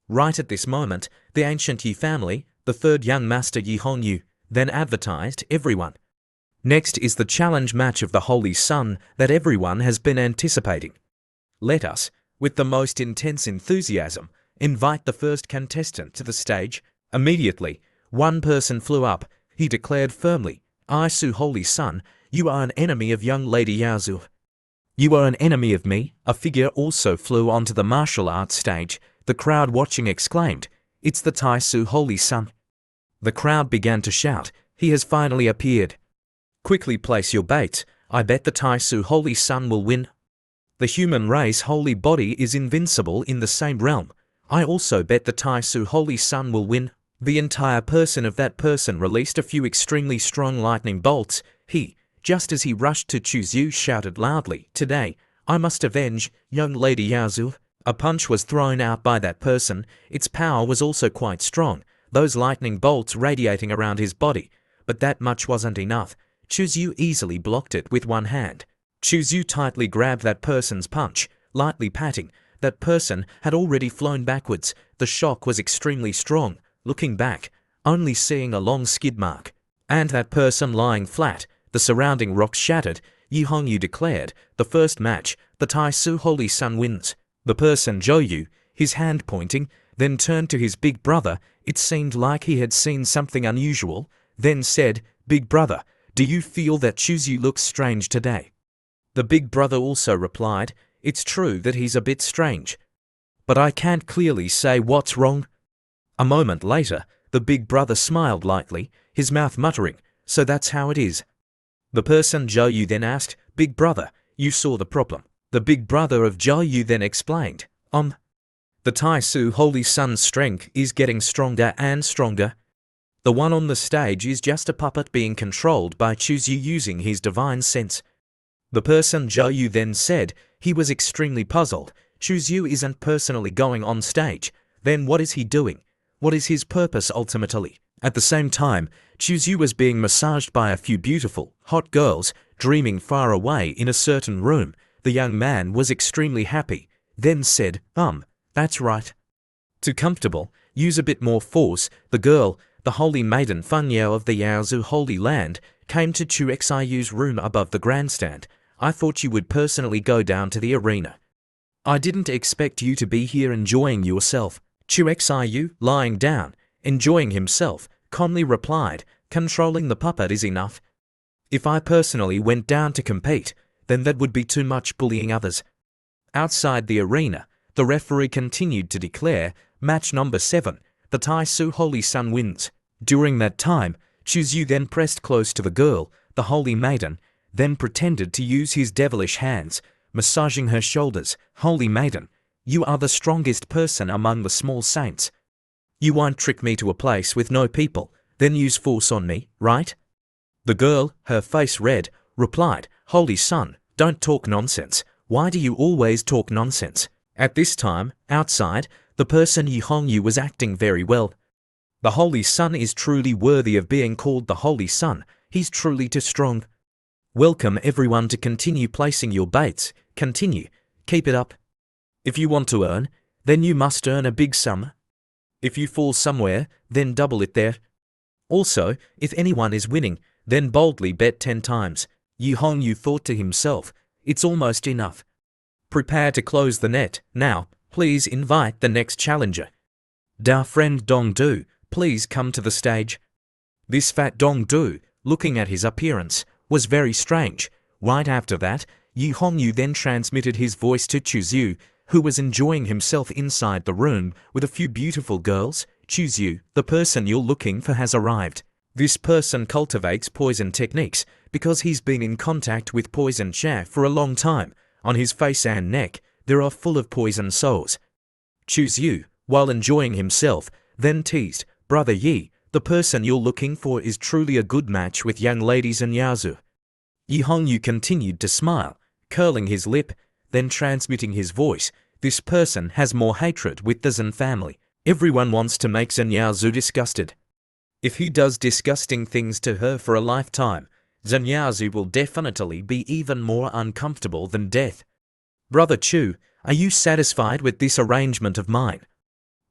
Right at this moment, the ancient Yi family, the 3rd young master Yi Hongyu, then advertised everyone. Next is the challenge match of the Holy Sun that everyone has been anticipating. Let us, with the most intense enthusiasm, invite the first contestant to the stage. Immediately, one person flew up. He declared firmly, "Isu Holy Sun, you are an enemy of young Lady Yaozu." "You are an enemy of me." A figure also flew onto the martial arts stage. The crowd watching exclaimed, "It's the Taisu Holy Sun." The crowd began to shout, "He has finally appeared. Quickly place your baits. I bet the Taisu Holy Sun will win. The human race holy body is invincible in the same realm. I also bet the Taisu Holy Sun will win." The entire person of that person released a few extremely strong lightning bolts. He, just as he rushed to Chuzu, shouted loudly, "Today, I must avenge young Lady Yaozu." A punch was thrown out by that person. Its power was also quite strong, those lightning bolts radiating around his body. But that much wasn't enough. Chuzu easily blocked it with one hand. Chuzu tightly grabbed that person's punch, lightly patting. That person had already flown backwards. The shock was extremely strong. Looking back, only seeing a long skid mark. And that person lying flat, the surrounding rocks shattered. Yi Hongyu declared, "The first match, the Taisu Holy Sun wins." The person Zhou, his hand pointing, then turned to his big brother. It seemed like he had seen something unusual, then said, "Big brother, do you feel that Chuzu looks strange today?" The big brother also replied, "It's true that he's a bit strange, but I can't clearly say what's wrong." A moment later, the big brother smiled lightly, his mouth muttering, "So that's how it is." The person Zhou then asked, "Big brother, you saw the problem." The big brother of Zhou then explained, The Tai Su Holy Sun's strength is getting stronger and stronger. The one on the stage is just a puppet being controlled by Chuzu using his divine sense. The person Zhou Yu then said he was extremely puzzled. Chuzu isn't personally going on stage. Then what is he doing? What is his purpose ultimately? At the same time, Chuzu was being massaged by a few beautiful, hot girls, dreaming far away in a certain room. The young man was extremely happy, then said, that's right. Too comfortable, use a bit more force. The girl, the holy maiden Funyao of the Yaozu Holy Land, came to Chu Xiu's room above the grandstand. I thought you would personally go down to the arena. I didn't expect you to be here enjoying yourself. Chu Xiu, lying down, enjoying himself, calmly replied, controlling the puppet is enough. If I personally went down to compete, then that would be too much bullying others. Outside the arena, the referee continued to declare, match number 7, the Tai Su Holy Sun wins. During that time, Chuzu then pressed close to the girl, the holy maiden, then pretended to use his devilish hands, massaging her shoulders. Holy maiden, you are the strongest person among the small saints. You won't trick me to a place with no people, then use force on me, right? The girl, her face red, replied, Holy Sun, don't talk nonsense. Why do you always talk nonsense? At this time, outside, the person Yi Hongyu was acting very well. The Holy Sun is truly worthy of being called the Holy Sun. He's truly too strong. Welcome everyone to continue placing your baits. Continue. Keep it up. If you want to earn, then you must earn a big sum. If you fall somewhere, then double it there. Also, if anyone is winning, then boldly bet 10 times. Yi Hongyu thought to himself, it's almost enough. Prepare to close the net. Now, please invite the next challenger. Da friend Dong Du, please come to the stage. This fat Dong Du, looking at his appearance, was very strange. Right after that, Yi Hongyu then transmitted his voice to Chuzu, who was enjoying himself inside the room with a few beautiful girls. Chuzu, the person you're looking for has arrived. This person cultivates poison techniques because he's been in contact with poison cha for a long time. On his face and neck, there are full of poison sores. Chuzu, while enjoying himself, then teased, Brother Yi, the person you're looking for is truly a good match with young ladies in Yaozu. Yi Hongyu continued to smile, curling his lip, then transmitting his voice. This person has more hatred with the Zhen family. Everyone wants to make Zhen Yaozu disgusted. If he does disgusting things to her for a lifetime, Zhen Yaozu will definitely be even more uncomfortable than death. Brother Chu, are you satisfied with this arrangement of mine?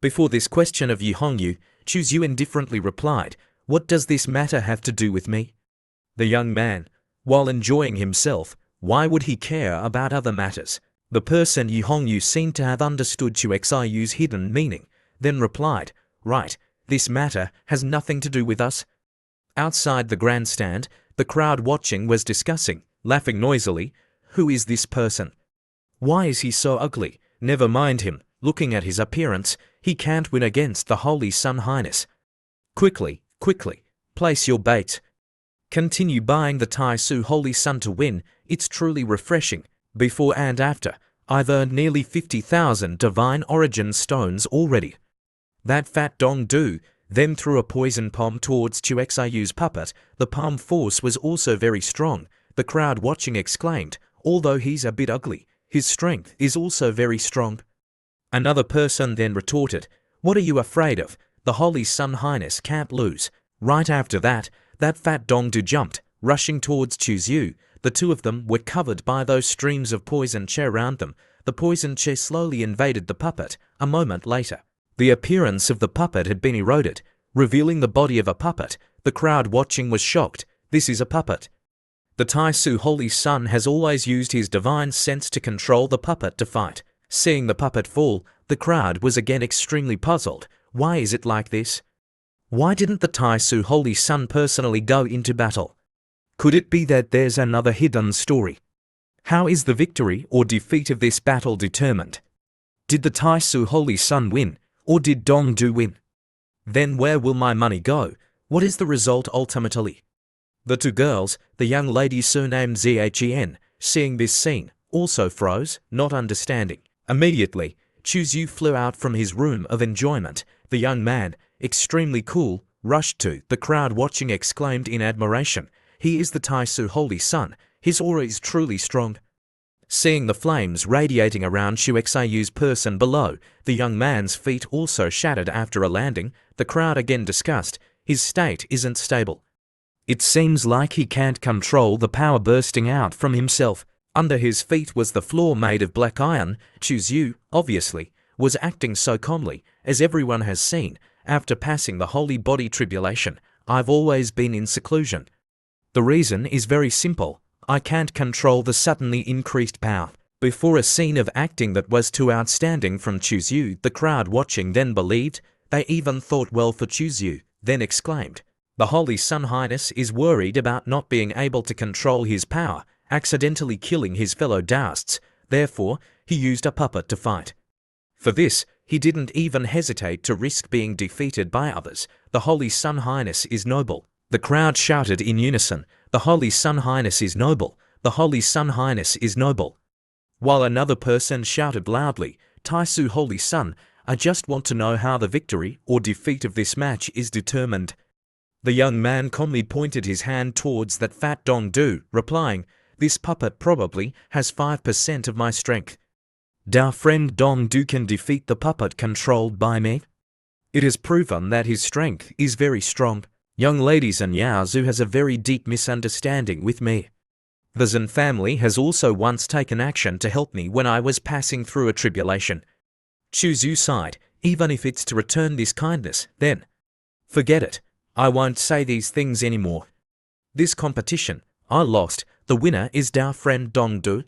Before this question of Yi Hongyu, Chuzu indifferently replied, what does this matter have to do with me? The young man, while enjoying himself, why would he care about other matters? The person Yi Hongyu seemed to have understood Chu Xiu's hidden meaning, then replied, right, this matter has nothing to do with us. Outside the grandstand, the crowd watching was discussing, laughing noisily, who is this person? Why is he so ugly? Never mind him, looking at his appearance, he can't win against the Holy Sun Highness. Quickly, place your bait. Continue buying the Tai Su Holy Sun to win, it's truly refreshing. Before and after, I've earned nearly 50,000 divine origin stones already. That fat Dong Du then threw a poison palm towards Chu Xiu's puppet. The palm force was also very strong. The crowd watching exclaimed, although he's a bit ugly, his strength is also very strong. Another person then retorted, what are you afraid of? The Holy Sun Highness can't lose. Right after that, that fat Dong Du jumped, rushing towards Chuzu. The two of them were covered by those streams of poison cha around them. The poison cha slowly invaded the puppet. A moment later, the appearance of the puppet had been eroded, revealing the body of a puppet. The crowd watching was shocked. This is a puppet. The Tai Su Holy Sun has always used his divine sense to control the puppet to fight. Seeing the puppet fall, the crowd was again extremely puzzled. Why is it like this? Why didn't the Tai Su Holy Sun personally go into battle? Could it be that there's another hidden story? How is the victory or defeat of this battle determined? Did the Tai Su Holy Sun win, or did Dong Du win? Then where will my money go? What is the result ultimately? The two girls, the young lady surnamed Zhen, seeing this scene, also froze, not understanding. Immediately, Chu Yu flew out from his room of enjoyment. The young man, extremely cool, rushed to the crowd watching, exclaimed in admiration, "He is the Taisu Holy Sun. His aura is truly strong." Seeing the flames radiating around Shu Xiu's person below, the young man's feet also shattered after a landing. The crowd again discussed, "His state isn't stable. It seems like he can't control the power bursting out from himself." Under his feet was the floor made of black iron. Chu Yu, obviously, was acting so calmly, as everyone has seen, after passing the holy body tribulation. "I've always been in seclusion. The reason is very simple. I can't control the suddenly increased power." Before a scene of acting that was too outstanding from Chu Yu, the crowd watching then believed. They even thought well for Chu Yu, then exclaimed, "The Holy Sun Highness is worried about not being able to control his power, accidentally killing his fellow Taoists. Therefore, he used a puppet to fight. For this, he didn't even hesitate to risk being defeated by others. The Holy Sun Highness is noble." The crowd shouted in unison, "The Holy Sun Highness is noble. The Holy Sun Highness is noble." While another person shouted loudly, "Taisu Holy Sun, I just want to know how the victory or defeat of this match is determined." The young man calmly pointed his hand towards that fat Dong Du, replying, "This puppet probably has 5% of my strength. Our friend Dong Du can defeat the puppet controlled by me. It is proven that his strength is very strong. Young ladies, and Yao Zhu has a very deep misunderstanding with me. The Zhen family has also once taken action to help me when I was passing through a tribulation." Chu Yu sighed, "Even if it's to return this kindness, then forget it. I won't say these things anymore. This competition, I lost. The winner is our friend Dong Du."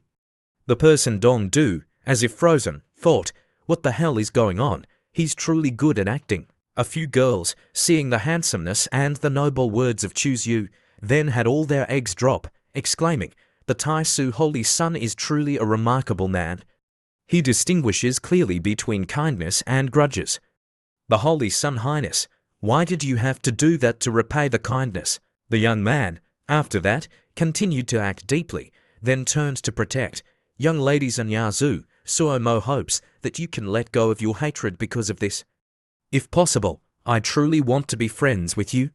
The person Dong Du, as if frozen, thought, "What the hell is going on? He's truly good at acting." A few girls, seeing the handsomeness and the noble words of Chu Yu, then had all their eggs drop, exclaiming, "The Taisu Holy Sun is truly a remarkable man. He distinguishes clearly between kindness and grudges. The Holy Sun Highness, why did you have to do that to repay the kindness?" The young man, after that, continued to act deeply, then turned to protect. "Young ladies, and Yao Zhu, Suo Mo hopes that you can let go of your hatred because of this. If possible, I truly want to be friends with you."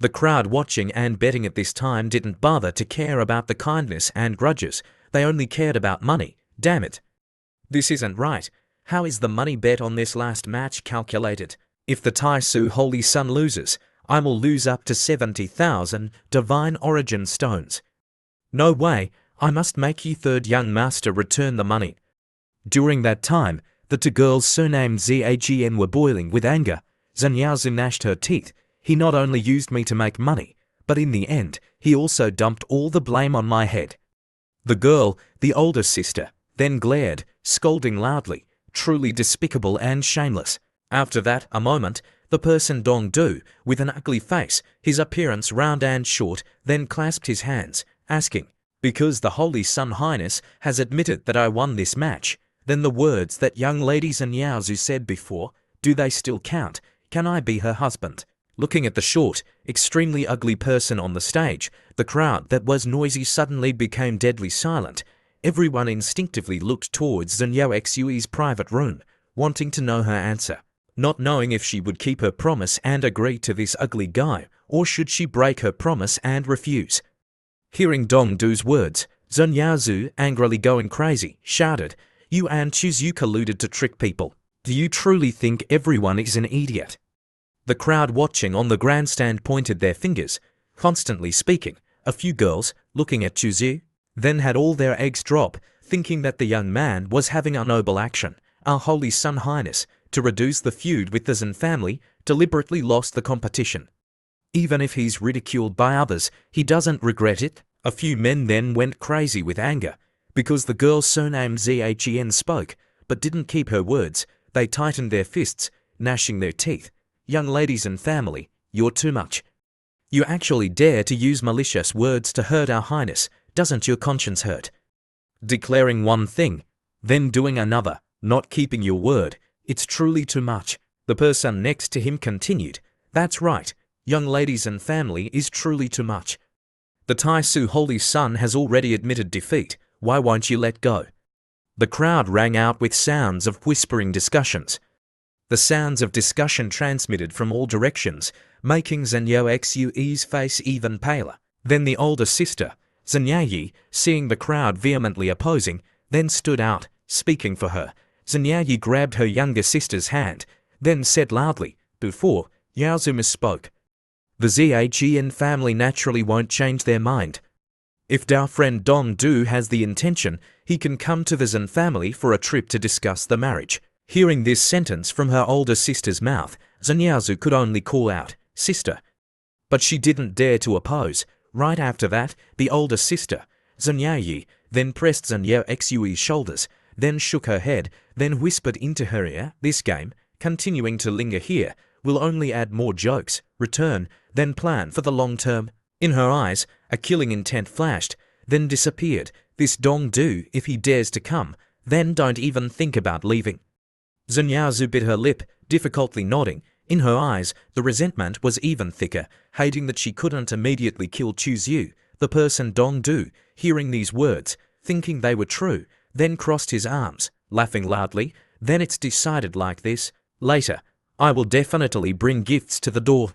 The crowd watching and betting at this time didn't bother to care about the kindness and grudges. They only cared about money. Damn it. This isn't right. How is the money bet on this last match calculated? If the Taisu Holy Sun loses, I will lose up to 70,000 divine origin stones. No way. I must make you third young master return the money. During that time, the two girls surnamed Zagn were boiling with anger. Zhen Yaozu gnashed her teeth. "He not only used me to make money, but in the end, he also dumped all the blame on my head." The girl, the older sister, then glared, scolding loudly, "Truly despicable and shameless." After that, a moment, the person Dong Du, with an ugly face, his appearance round and short, then clasped his hands, asking, "Because the Holy Sun Highness has admitted that I won this match, then the words that young ladies and Yao Zhu said before, do they still count? Can I be her husband?" Looking at the short, extremely ugly person on the stage, the crowd that was noisy suddenly became deadly silent. Everyone instinctively looked towards Zhen Yaoxui's private room, wanting to know her answer, not knowing if she would keep her promise and agree to this ugly guy, or should she break her promise and refuse. Hearing Dong Du's words, Zhen Yaozu, angrily going crazy, shouted, "You and Chu Yu colluded to trick people. Do you truly think everyone is an idiot?" The crowd watching on the grandstand pointed their fingers, constantly speaking. A few girls, looking at Chu Yu, then had all their eggs drop, thinking that the young man was having a noble action. Our Holy Sun Highness, to reduce the feud with the Zhen family, deliberately lost the competition. Even if he's ridiculed by others, he doesn't regret it. A few men then went crazy with anger, because the girl surnamed Zhen spoke, but didn't keep her words. They tightened their fists, gnashing their teeth. "Young ladies and family, you're too much. You actually dare to use malicious words to hurt our highness. Doesn't your conscience hurt? Declaring one thing, then doing another, not keeping your word. It's truly too much." The person next to him continued, "That's right. Young ladies and family is truly too much. The Taisu Holy Sun has already admitted defeat. Why won't you let go?" The crowd rang out with sounds of whispering discussions. The sounds of discussion transmitted from all directions, making Zanyo Xue's face even paler. Then the older sister, Zanyayi, seeing the crowd vehemently opposing, then stood out, speaking for her. Zanyayi grabbed her younger sister's hand, then said loudly, before Yaozuma spoke, "The Zhen family naturally won't change their mind. If our friend Dong Du has the intention, he can come to the Zhen family for a trip to discuss the marriage." Hearing this sentence from her older sister's mouth, Zanyazu could only call out, "Sister." But she didn't dare to oppose. Right after that, the older sister, Zanyayi, then pressed Zanyo Xue's shoulders, then shook her head, then whispered into her ear, "This game, continuing to linger here, will only add more jokes. Return, then plan for the long term." In her eyes, a killing intent flashed, then disappeared. "This Dong Du, if he dares to come, then don't even think about leaving." Zanyazu bit her lip, difficultly nodding. In her eyes, the resentment was even thicker, hating that she couldn't immediately kill Chuzyu, the person Dong Du, hearing these words, thinking they were true, then crossed his arms, laughing loudly. "Then it's decided like this. Later, I will definitely bring gifts to the door."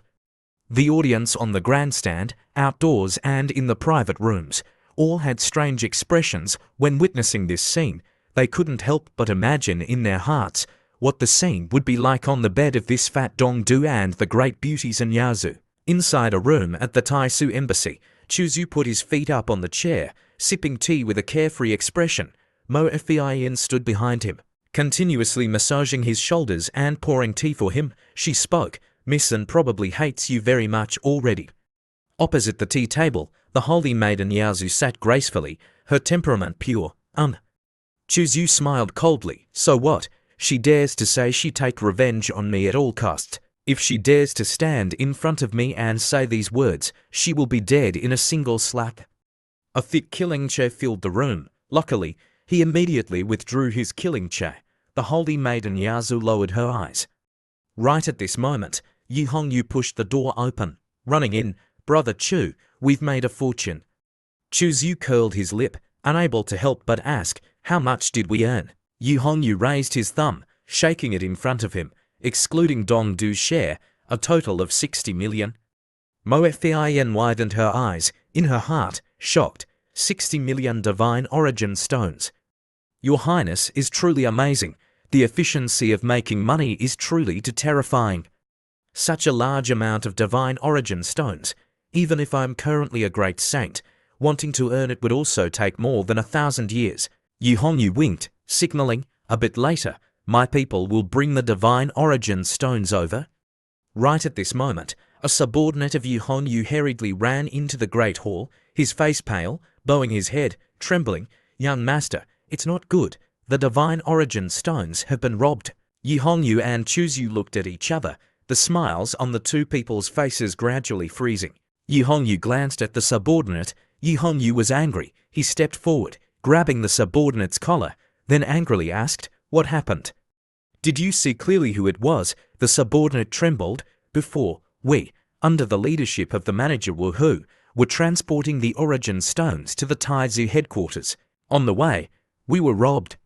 The audience on the grandstand, outdoors and in the private rooms, all had strange expressions when witnessing this scene. They couldn't help but imagine in their hearts what the scene would be like on the bed of this fat Dong Du and the great beauty Zanyazu. Inside a room at the Taisu embassy, Chuzyu put his feet up on the chair, sipping tea with a carefree expression. Mo Fian stood behind him, continuously massaging his shoulders and pouring tea for him. She spoke, "Miss Zhen probably hates you very much already." Opposite the tea table, the holy maiden Yaozu sat gracefully, her temperament pure. Chuzyu smiled coldly. "So what? She dares to say she'd take revenge on me at all costs. If she dares to stand in front of me and say these words, she will be dead in a single slap." A thick killing chair filled the room. Luckily, he immediately withdrew his killing chair. The holy maiden Yaozu lowered her eyes. Right at this moment, Yu Hongyu pushed the door open. Running in, "Brother Chu, we've made a fortune." Chuzyu curled his lip, unable to help but ask, "How much did we earn?" Yu Hongyu raised his thumb, shaking it in front of him, excluding Dong Du's share, a total of 60 million. Mo Fian widened her eyes, in her heart, shocked. 60 million divine origin stones. "Your Highness is truly amazing. The efficiency of making money is truly terrifying. Such a large amount of divine origin stones. Even if I'm currently a great saint, wanting to earn it would also take more than 1,000 years. Yu Hongyu winked, signaling, "A bit later, my people will bring the divine origin stones over." Right at this moment, a subordinate of Yu Hongyu hurriedly ran into the great hall, his face pale, bowing his head, trembling. "Young master, it's not good. The divine origin stones have been robbed." Yu Hongyu and Chuzyu looked at each other, the smiles on the two people's faces gradually freezing. Yu Hongyu glanced at the subordinate. Yu Hongyu was angry. He stepped forward, grabbing the subordinate's collar, then angrily asked, "What happened? Did you see clearly who it was?" The subordinate trembled. "Before, we, under the leadership of the manager Wu Hu, were transporting the origin stones to the Taizu headquarters. On the way, we were robbed.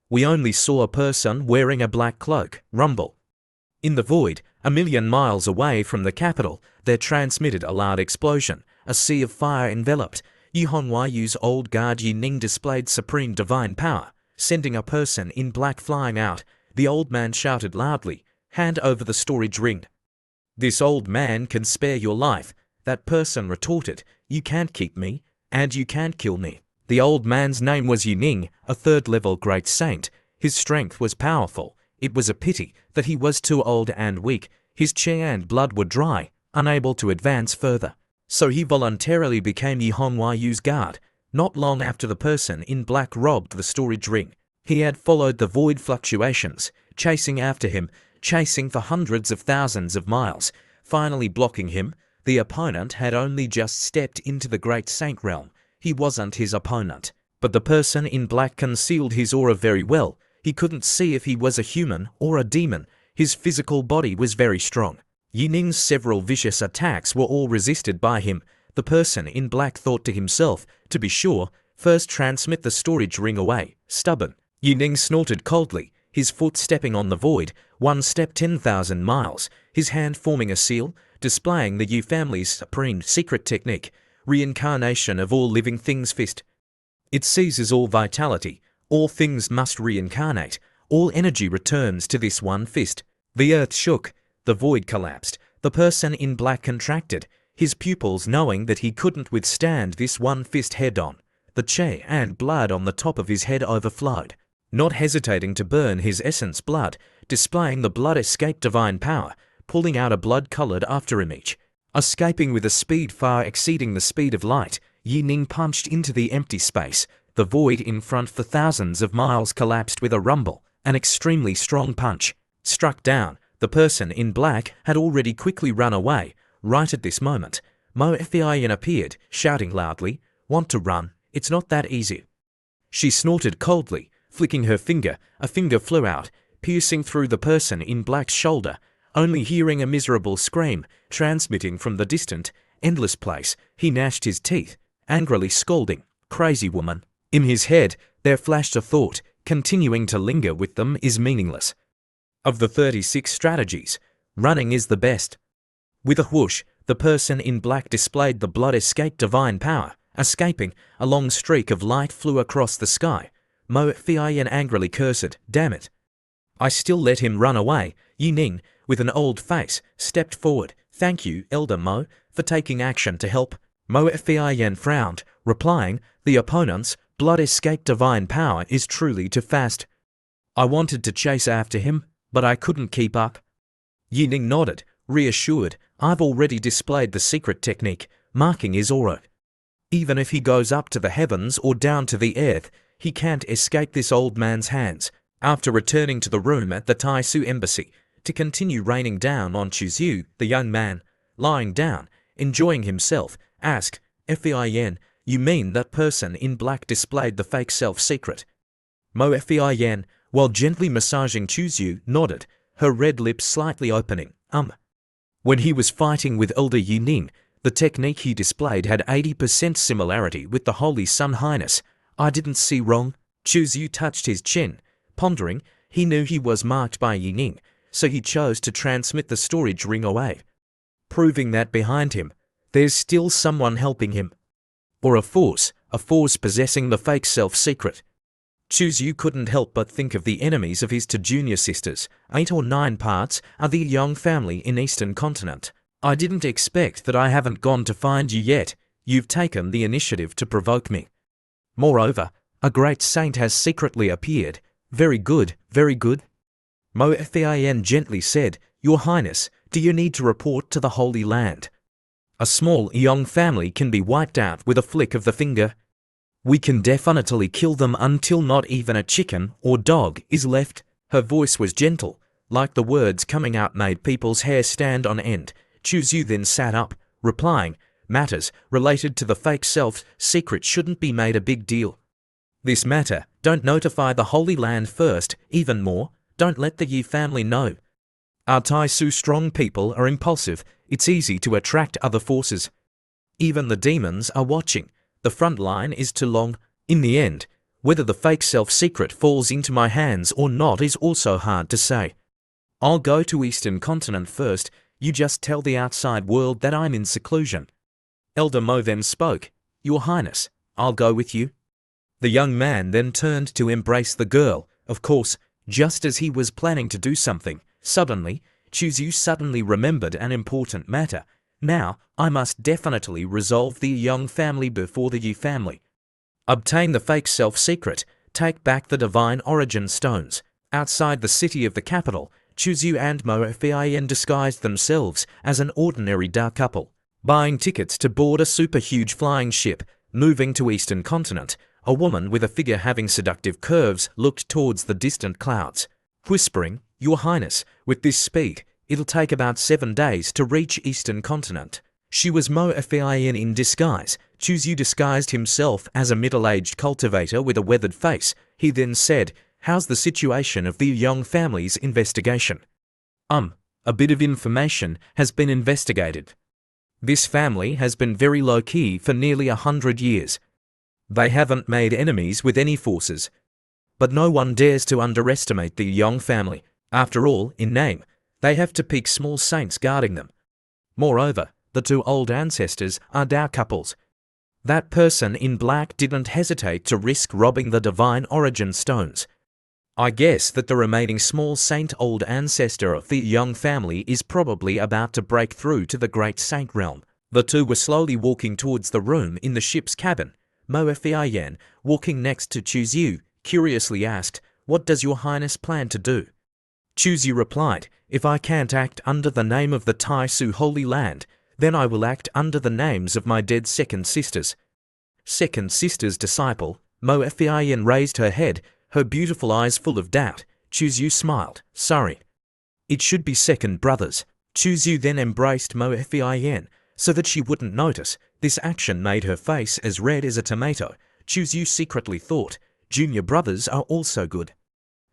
We only saw a person wearing a black cloak rumble. In the void, a million miles away from the capital, there transmitted a loud explosion. A sea of fire enveloped. Yu Hongwayu's old guard Yi Ning displayed supreme divine power, sending a person in black flying out. The old man shouted loudly, "Hand over the storage ring." "This old man can spare your life." That person retorted, "You can't keep me, and you can't kill me." The old man's name was Yi Ning, a third-level great saint. His strength was powerful. It was a pity that he was too old and weak. His chi and blood were dry, unable to advance further. So he voluntarily became Yi Hongwayu's guard. Not long after the person in black robbed the storage ring, he had followed the void fluctuations, chasing after him, chasing for hundreds of thousands of miles, finally blocking him. The opponent had only just stepped into the great saint realm. He wasn't his opponent. But the person in black concealed his aura very well. He couldn't see if he was a human or a demon. His physical body was very strong. Yi Ning's several vicious attacks were all resisted by him. The person in black thought to himself, to be sure, first transmit the storage ring away. Stubborn. Yu Ning snorted coldly, his foot stepping on the void, one step 10,000 miles, his hand forming a seal, displaying the Yu family's supreme secret technique, reincarnation of all living things fist. It seizes all vitality, all things must reincarnate, all energy returns to this one fist. The earth shook, the void collapsed, the person in black contracted, his pupils knowing that he couldn't withstand this one fist head-on. The chi and blood on the top of his head overflowed, not hesitating to burn his essence blood, displaying the blood escape divine power, pulling out a blood-colored afterimage. Escaping with a speed far exceeding the speed of light, Yu Ning punched into the empty space. The void in front for thousands of miles collapsed with a rumble. An extremely strong punch struck down. The person in black had already quickly run away. Right at this moment, Mo Fian appeared, shouting loudly, "Want to run? It's not that easy." She snorted coldly, flicking her finger. A finger flew out, piercing through the person in black's shoulder. Only hearing a miserable scream, transmitting from the distant, endless place, he gnashed his teeth, angrily scolding, "Crazy woman." In his head, there flashed a thought, continuing to linger with them is meaningless. Of the 36 strategies, running is the best. With a whoosh, the person in black displayed the blood escape divine power. Escaping, a long streak of light flew across the sky. Mo Fian angrily cursed, "Damn it. I still let him run away." Yu Ning, with an old face, stepped forward. "Thank you, Elder Mo, for taking action to help." Mo Fian frowned, replying, "The opponent's blood escape divine power is truly too fast. I wanted to chase after him, but I couldn't keep up." Yu Ning nodded, reassured. "I've already displayed the secret technique, marking his aura. Even if he goes up to the heavens or down to the earth, he can't escape this old man's hands." After returning to the room at the Taisu embassy to continue raining down on Chuzyu, the young man, lying down, enjoying himself, asked, "Fin, you mean that person in black displayed the fake self-secret?" Mo Fin, while gently massaging Chuzyu, nodded, her red lips slightly opening. When he was fighting with Elder Yu Ning, the technique he displayed had 80% similarity with the Holy Sun Highness. I didn't see wrong." Chuzyu touched his chin, pondering. He knew he was marked by Yu Ning, so he chose to transmit the storage ring away, proving that behind him, there's still someone helping him. Or a force possessing the fake self-secret. Chuzyu couldn't help but think of the enemies of his two junior sisters. 8 or 9 parts are the Young family in Eastern Continent. I didn't expect that. I haven't gone to find you yet. You've taken the initiative to provoke me. Moreover, a great saint has secretly appeared. Very good, very good. Mo Fian gently said, "Your Highness, do you need to report to the Holy Land? A small Young family can be wiped out with a flick of the finger. We can definitely kill them until not even a chicken or dog is left." Her voice was gentle, like the words coming out made people's hair stand on end. Chuzyu then sat up, replying, "Matters related to the fake self-secret shouldn't be made a big deal. This matter, don't notify the Holy Land first. Even more, don't let the Yi family know. Our Taisu strong people are impulsive. It's easy to attract other forces. Even the demons are watching. The front line is too long. In the end, whether the fake self-secret falls into my hands or not is also hard to say. I'll go to Eastern Continent first. You just tell the outside world that I'm in seclusion." Elder Mo then spoke, "Your Highness, I'll go with you." The young man then turned to embrace the girl. Of course, just as he was planning to do something, suddenly, Chuzyu suddenly remembered an important matter. "Now, I must definitely resolve the Young family before the Yi family. Obtain the fake self-secret, take back the divine origin stones." Outside the city of the capital, Chuzyu and Mo Fian disguised themselves as an ordinary dark couple, buying tickets to board a super-huge flying ship, moving to Eastern Continent. A woman with a figure having seductive curves looked towards the distant clouds, whispering, "Your Highness, with this speed, it'll take about 7 days to reach Eastern Continent." She was Mo Fian in disguise. Chuzyu disguised himself as a middle-aged cultivator with a weathered face. He then said, "How's the situation of the Young family's investigation?" A bit of information has been investigated. This family has been very low-key for nearly 100 years. They haven't made enemies with any forces. But no one dares to underestimate the Yong family. After all, in name, they have to pick small saints guarding them. Moreover, the two old ancestors are Tao couples. That person in black didn't hesitate to risk robbing the divine origin stones. I guess that the remaining small saint old ancestor of the Yong family is probably about to break through to the great saint realm. The two were slowly walking towards the room in the ship's cabin. Mo Fian, walking next to Chu Yu, curiously asked, "What does your highness plan to do?" Chu Yu replied, "If I can't act under the name of the Tai Su Holy Land, then I will act under the names of my dead second sisters." Second sister's disciple, Mo Fian raised her head, her beautiful eyes full of doubt. Chu Yu smiled. "Sorry. It should be second brothers." Chu Yu then embraced Mo Fian, so that she wouldn't notice. This action made her face as red as a tomato. Chu Yu secretly thought, junior brothers are also good.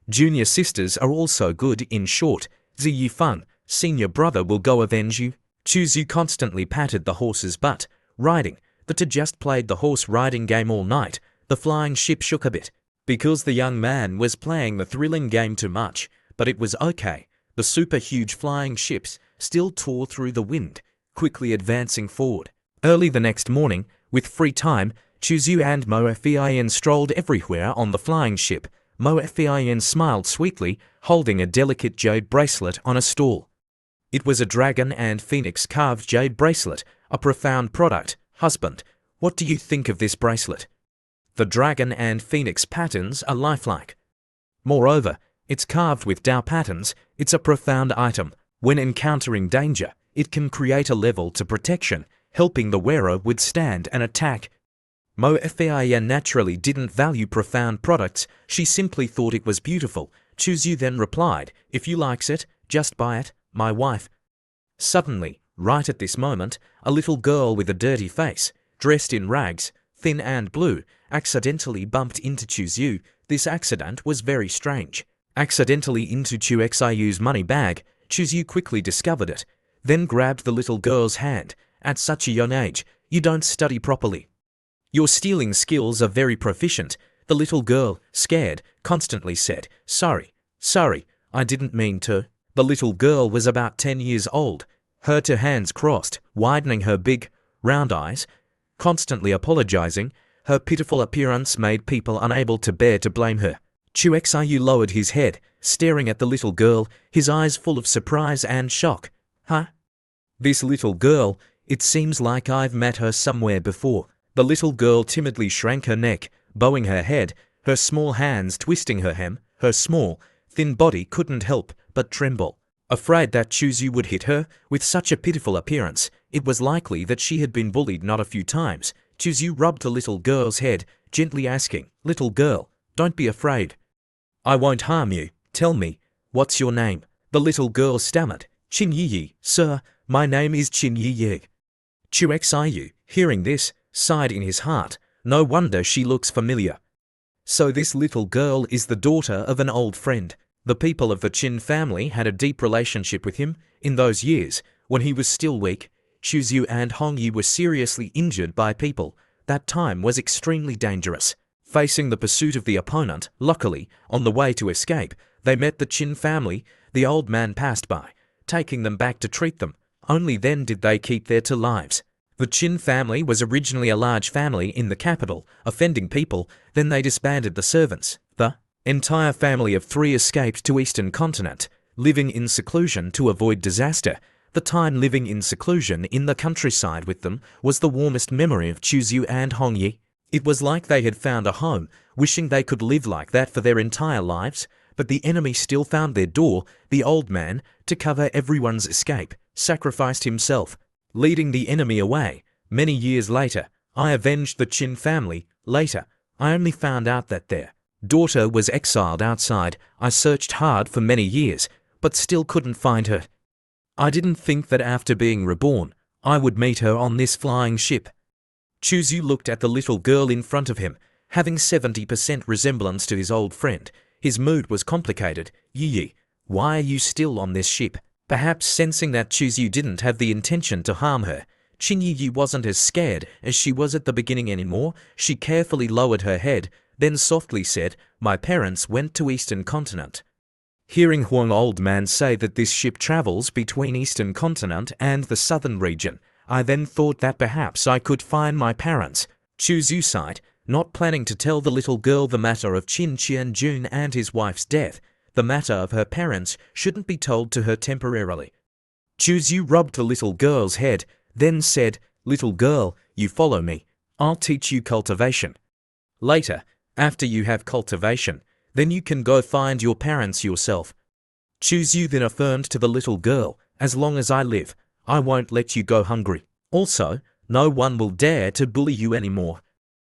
Junior sisters are also good. In short, Ziyi Feng, senior brother, will go avenge you. Chu Yu constantly patted the horse's butt, riding, but had just played the horse riding game all night. The flying ship shook a bit, because the young man was playing the thrilling game too much, but it was okay. The super huge flying ships still tore through the wind, quickly advancing forward. Early the next morning, with free time, Chu Yu and Mo Fian strolled everywhere on the flying ship. Mo Fian smiled sweetly, holding a delicate jade bracelet on a stool. It was a dragon and phoenix carved jade bracelet, a profound product. "Husband, what do you think of this bracelet?" The dragon and phoenix patterns are lifelike. Moreover, it's carved with Tao patterns. It's a profound item. When encountering danger, it can create a level to protection, helping the wearer withstand an attack. Mo Fian naturally didn't value profound products. She simply thought it was beautiful. Chu Yu then replied, "If you likes it, just buy it, my wife." Suddenly, right at this moment, a little girl with a dirty face, dressed in rags, thin and blue, accidentally bumped into Chu Yu. This accident was very strange. Accidentally into Chu Xiu's money bag. Chu Yu quickly discovered it, then grabbed the little girl's hand. "At such a young age, you don't study properly. Your stealing skills are very proficient." The little girl, scared, constantly said, Sorry, I didn't mean to." The little girl was about 10 years old, her two hands crossed, widening her big, round eyes, constantly apologizing. Her pitiful appearance made people unable to bear to blame her. Chu Xiu lowered his head, staring at the little girl, his eyes full of surprise and shock. "Huh? This little girl, it seems like I've met her somewhere before." The little girl timidly shrank her neck, bowing her head, her small hands twisting her hem. Her small, thin body couldn't help but tremble. Afraid that Chu Yu would hit her, with such a pitiful appearance, it was likely that she had been bullied not a few times. Chu Yu rubbed the little girl's head, gently asking, "Little girl, don't be afraid. I won't harm you. Tell me, what's your name?" The little girl stammered, "Qin Yi, sir, my name is Qin Yi." Chu Xiu, hearing this, sighed in his heart. No wonder she looks familiar. So this little girl is the daughter of an old friend. The people of the Qin family had a deep relationship with him. In those years, when he was still weak, Chu Yu and Hong Yi were seriously injured by people. That time was extremely dangerous. Facing the pursuit of the opponent, luckily, on the way to escape, they met the Qin family. The old man passed by, taking them back to treat them. Only then did they keep their two lives. The Qin family was originally a large family in the capital, offending people. Then they disbanded the servants. The entire family of 3 escaped to eastern continent, living in seclusion to avoid disaster. The time living in seclusion in the countryside with them was the warmest memory of Chu Yu and Hong Yi. It was like they had found a home, wishing they could live like that for their entire lives. But the enemy still found their door. The old man, to cover everyone's escape, sacrificed himself, leading the enemy away. Many years later, I avenged the Qin family. Later, I only found out that their daughter was exiled outside. I searched hard for many years, but still couldn't find her. I didn't think that after being reborn, I would meet her on this flying ship." Chu Yu looked at the little girl in front of him, having 70% resemblance to his old friend. His mood was complicated. "Yi, why are you still on this ship?" Perhaps sensing that Chu Yu didn't have the intention to harm her, Qin Yi wasn't as scared as she was at the beginning anymore. She carefully lowered her head, then softly said, "My parents went to Eastern Continent." Hearing Huang old man say that this ship travels between Eastern Continent and the southern region, I then thought that perhaps I could find my parents. Chu Zhu sighed, not planning to tell the little girl the matter of Qin Qianjun and his wife's death. The matter of her parents shouldn't be told to her temporarily. Chu Zhu rubbed the little girl's head, then said, "Little girl, you follow me. I'll teach you cultivation. Later, after you have cultivation, then you can go find your parents yourself." Chu Zhu then affirmed to the little girl, "As long as I live, I won't let you go hungry. Also, no one will dare to bully you anymore."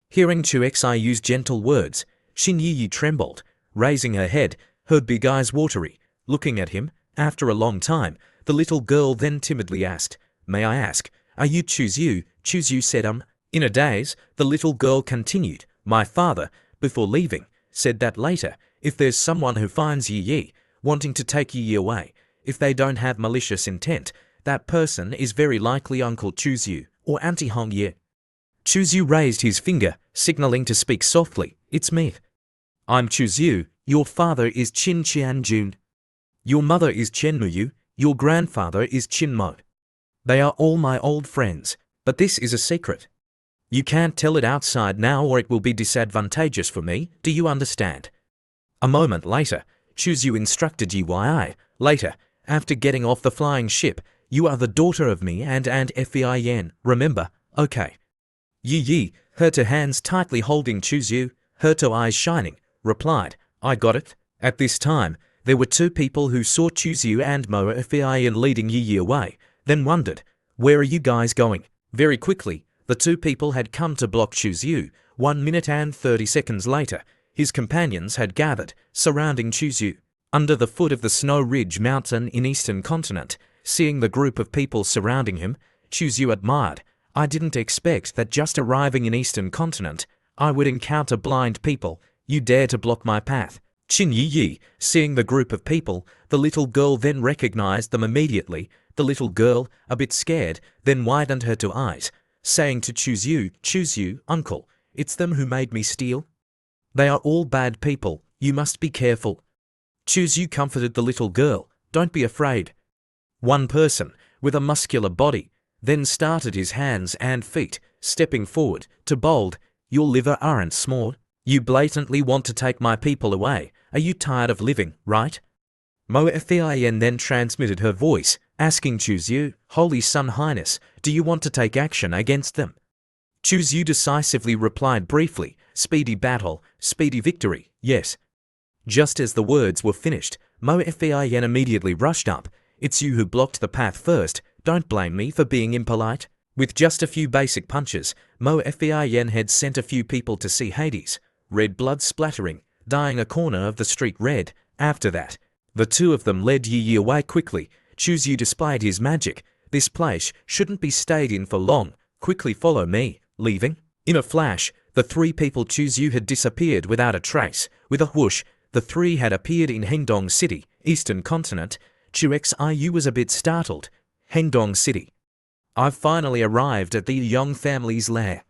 Hearing Chu Xiu's gentle words, Xin Yi trembled, raising her head, her big eyes watery, looking at him. After a long time, the little girl then timidly asked, "May I ask, are you Chu Zhu?" Chu Zhu said, In a daze, the little girl continued, "My father, before leaving, said that later, if there's someone who finds Yi wanting to take Yi away, if they don't have malicious intent, that person is very likely Uncle Chu Zhu or Auntie Hong Ye." Chu Zhu raised his finger, signaling to speak softly. "It's me. I'm Chu Zhu. Your father is Qin Qianjun. Your mother is Chen Muyu. Your grandfather is Qin Mo. They are all my old friends, but this is a secret. You can't tell it outside now or it will be disadvantageous for me. Do you understand?" A moment later, Chu Zhu instructed Yi. "Later, after getting off the flying ship, you are the daughter of me and Aunt Fein. Remember? Okay." Yi, her two hands tightly holding Chu Zhu, her two eyes shining, replied, "I got it." At this time, there were two people who saw Chu Zhu and Mo Fein leading Yi away, then wondered, "Where are you guys going?" Very quickly, the two people had come to block Chu Zhu. 1 minute and 30 seconds later, his companions had gathered, surrounding Chu Zhu. Under the foot of the Snow Ridge mountain in Eastern Continent, seeing the group of people surrounding him, Chu Zhu admired, "I didn't expect that just arriving in Eastern Continent, I would encounter blind people. You dare to block my path." Qin Yi, seeing the group of people, the little girl then recognized them immediately. The little girl, a bit scared, then widened her two eyes, saying to Chu Zhu, "Uncle, it's them who made me steal. They are all bad people. You must be careful." Chu Zhu comforted the little girl, "Don't be afraid." One person, with a muscular body, then started his hands and feet, stepping forward, to bold, "Your liver aren't small. You blatantly want to take my people away. Are you tired of living, right?" Mo Fein then transmitted her voice, asking Chu Zhu, "Holy Sun Highness, do you want to take action against them?" Chu Zhu decisively replied briefly, "Speedy battle, speedy victory, yes." Just as the words were finished, Mo Fein immediately rushed up. "It's you who blocked the path first. Don't blame me for being impolite." With just a few basic punches, Mo Fein had sent a few people to see Hades, red blood splattering, dyeing a corner of the street red. After that, the two of them led Yi away quickly. Chu Zhu displayed his magic. "This place shouldn't be stayed in for long. Quickly follow me." Leaving. In a flash, the three people Chu Zhu had disappeared without a trace. With a whoosh, the three had appeared in Hendong City, Eastern Continent. Chu Xiu was a bit startled. Hendong City. "I've finally arrived at the Young family's lair."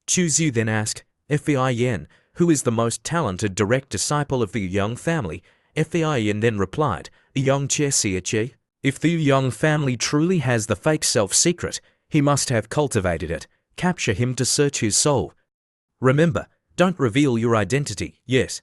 Chu Zhu then asked, "Fein, who is the most talented direct disciple of the Young family?" Fein then replied, "The Young Che. If the Young family truly has the fake self-secret, he must have cultivated it. Capture him to search his soul. Remember, don't reveal your identity, yes."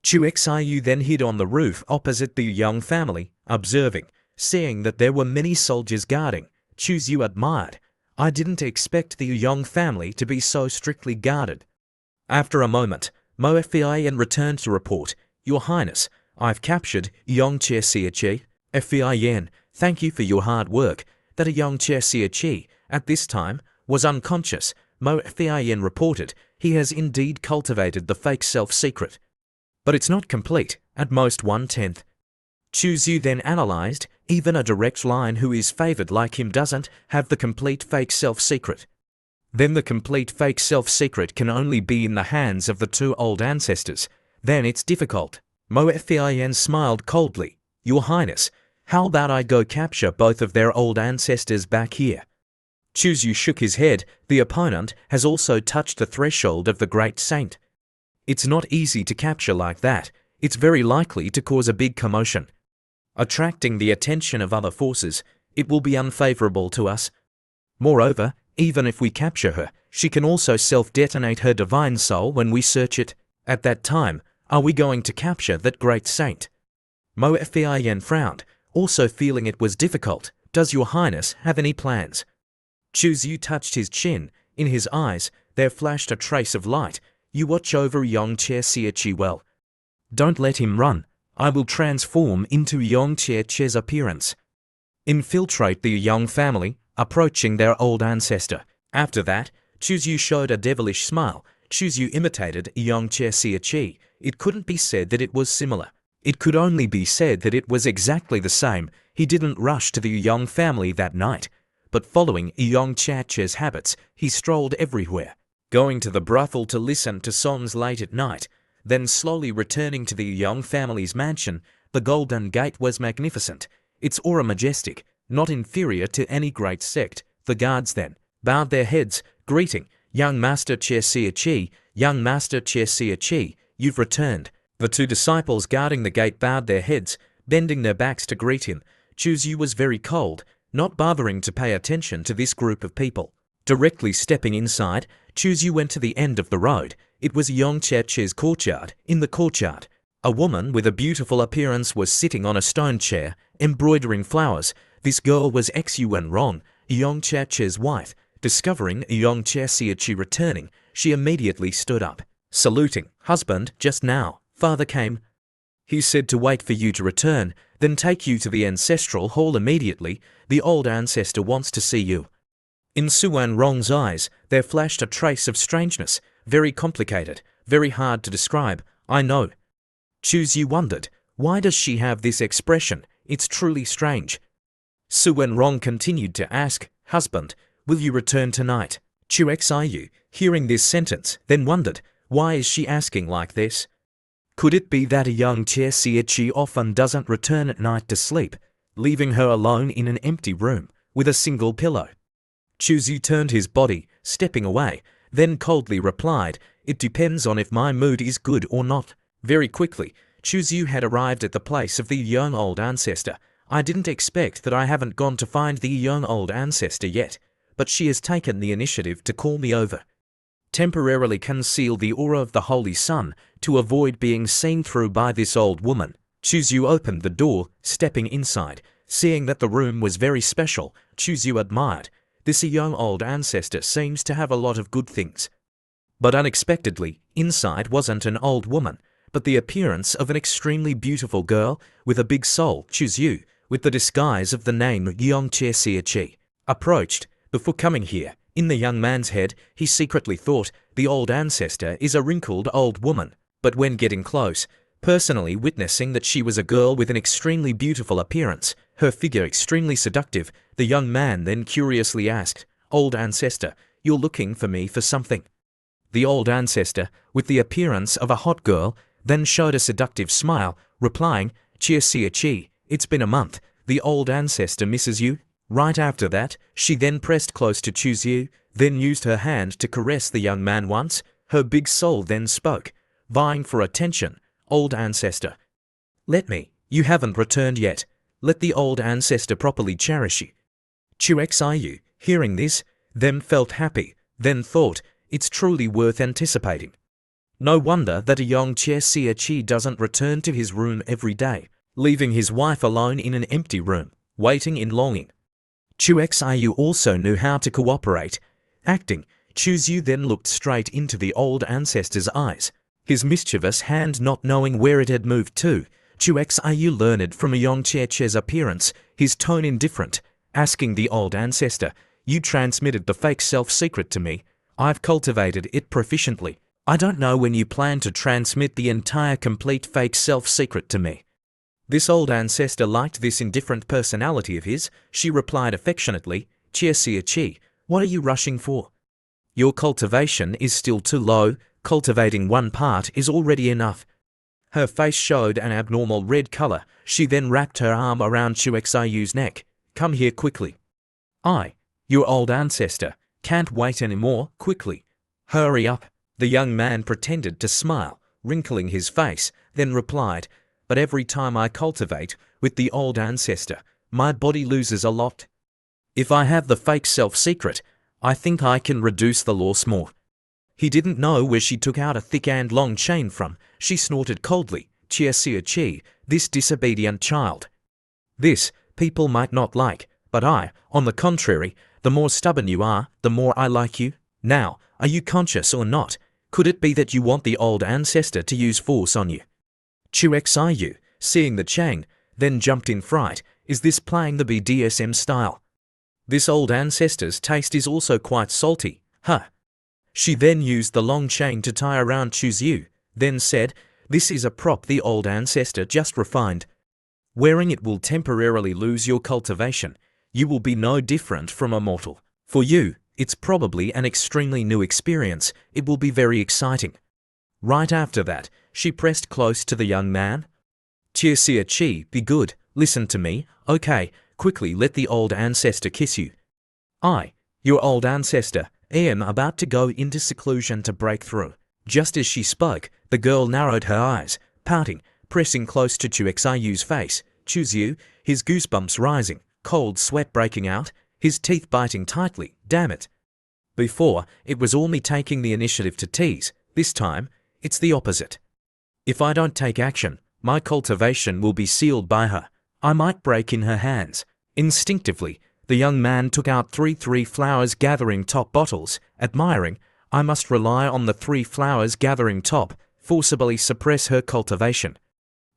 Chu Xiu then hid on the roof opposite the Young family, observing. Seeing that there were many soldiers guarding, Chu Zhu admired. "I didn't expect the Young family to be so strictly guarded." After a moment, Mo Fein returned to report, "Your Highness, I've captured Young Che. Fein, thank you for your hard work." That a Young Che, at this time, was unconscious, Mo Fein reported. "He has indeed cultivated the fake self-secret. But it's not complete, at most 1/10. Chu Zhu then analyzed, even a direct line who is favored like him doesn't have the complete fake self-secret. Then the complete fake self-secret can only be in the hands of the two old ancestors. Then it's difficult. Mo Fein smiled coldly. "Your Highness, how about I go capture both of their old ancestors back here?" Chu Zhu shook his head. The opponent has also touched the threshold of the great saint. It's not easy to capture like that. It's very likely to cause a big commotion. Attracting the attention of other forces, it will be unfavorable to us. Moreover, even if we capture her, she can also self-detonate her divine soul when we search it. At that time, are we going to capture that great saint? Mo Fin frowned, also feeling it was difficult. Does your highness have any plans? Chu Yu touched his chin. In his eyes, there flashed a trace of light. You watch over Yongche Xie well. Don't let him run. I will transform into Yongche's appearance. Infiltrate the Yang family, approaching their old ancestor. After that, Chu Yu showed a devilish smile. Chu Yu imitated Yongche Xie. It couldn't be said that it was similar. It could only be said that it was exactly the same. He didn't rush to the Yang family that night, but following Yongche's habits, he strolled everywhere, going to the brothel to listen to songs late at night, then slowly returning to the Yang family's mansion. The Golden Gate was magnificent, its aura majestic, not inferior to any great sect. The guards then bowed their heads, greeting, Young Master Xie, Young Master Xie, you've returned. The two disciples guarding the gate bowed their heads, bending their backs to greet him. Chu Yu was very cold, not bothering to pay attention to this group of people. Directly stepping inside, Chu Yu went to the end of the road. It was Yongche's courtyard. In the courtyard, a woman with a beautiful appearance was sitting on a stone chair, embroidering flowers. This girl was Yuan Rong, Yongche's wife. Discovering Yongche Xie returning, she immediately stood up, saluting. Husband, just now, father came. He said to wait for you to return, then take you to the ancestral hall immediately. The old ancestor wants to see you. In Suan Rong's eyes, there flashed a trace of strangeness, very complicated, very hard to describe. I know. Chu Yu wondered, why does she have this expression? It's truly strange. Suan Rong continued to ask, husband, will you return tonight? Chu Xiu, hearing this sentence, then wondered, why is she asking like this? Could it be that a young Xie often doesn't return at night to sleep, leaving her alone in an empty room, with a single pillow? Chu Yu turned his body, stepping away, then coldly replied, it depends on if my mood is good or not. Very quickly, Chu Yu had arrived at the place of the young old ancestor. I didn't expect that. I haven't gone to find the young old ancestor yet, but she has taken the initiative to call me over. Temporarily conceal the aura of the Holy Sun to avoid being seen through by this old woman. Chu Yu opened the door, stepping inside. Seeing that the room was very special, Chu Yu admired. This young old ancestor seems to have a lot of good things. But unexpectedly, inside wasn't an old woman, but the appearance of an extremely beautiful girl with a big soul. Chu Yu, with the disguise of the name Yongche Xie, approached. Before coming here, in the young man's head, he secretly thought the old ancestor is a wrinkled old woman. But when getting close, personally witnessing that she was a girl with an extremely beautiful appearance, her figure extremely seductive, the young man then curiously asked, old ancestor, you're looking for me for something? The old ancestor, with the appearance of a hot girl, then showed a seductive smile, replying, Xie, it's been a month. The old ancestor misses you. Right after that, she then pressed close to Chu Yu, then used her hand to caress the young man once. Her big soul then spoke, vying for attention. Old ancestor, let me. You haven't returned yet. Let the old ancestor properly cherish you. Chu Xiu, hearing this, then felt happy, then thought, it's truly worth anticipating. No wonder that a young Xie doesn't return to his room every day, leaving his wife alone in an empty room, waiting in longing. Chu Xiu also knew how to cooperate. Acting, Chu Yu then looked straight into the old ancestor's eyes, his mischievous hand not knowing where it had moved to. Chu Xiu learned from Yongche's appearance, his tone indifferent, asking the old ancestor, you transmitted the fake self-secret to me. I've cultivated it proficiently. I don't know when you plan to transmit the entire complete fake self-secret to me. This old ancestor liked this indifferent personality of his. She replied affectionately, Xie, what are you rushing for? Your cultivation is still too low. Cultivating one part is already enough. Her face showed an abnormal red color. She then wrapped her arm around Chu Xiu's neck. Come here quickly. Your old ancestor, can't wait anymore, quickly. Hurry up. The young man pretended to smile, wrinkling his face, then replied, "But every time I cultivate with the old ancestor, my body loses a lot. If I have the fake self-secret, I think I can reduce the loss more." He didn't know where she took out a thick and long chain from. She snorted coldly, "Chia sia chi, this disobedient child. This, people might not like, but I, on the contrary, the more stubborn you are, the more I like you. Now, are you conscious or not? Could it be that you want the old ancestor to use force on you?" Xiu, seeing the chain, then jumped in fright. Is this playing the BDSM style? This old ancestor's taste is also quite salty, huh? She then used the long chain to tie around Xiu, then said, "This is a prop the old ancestor just refined. Wearing it will temporarily lose your cultivation. You will be no different from a mortal. For you, it's probably an extremely new experience. It will be very exciting." Right after that, she pressed close to the young man. "Chia sia chi, be good, listen to me, okay, quickly let the old ancestor kiss you. I, your old ancestor, am about to go into seclusion to break through." Just as she spoke, the girl narrowed her eyes, pouting, pressing close to Xiu's face. Xiu, his goosebumps rising, cold sweat breaking out, his teeth biting tightly. Damn it. Before, it was all me taking the initiative to tease. This time, it's the opposite. If I don't take action, my cultivation will be sealed by her. I might break in her hands. Instinctively, the young man took out three flowers gathering top bottles, admiring, I must rely on the 3 flowers gathering top, forcibly suppress her cultivation.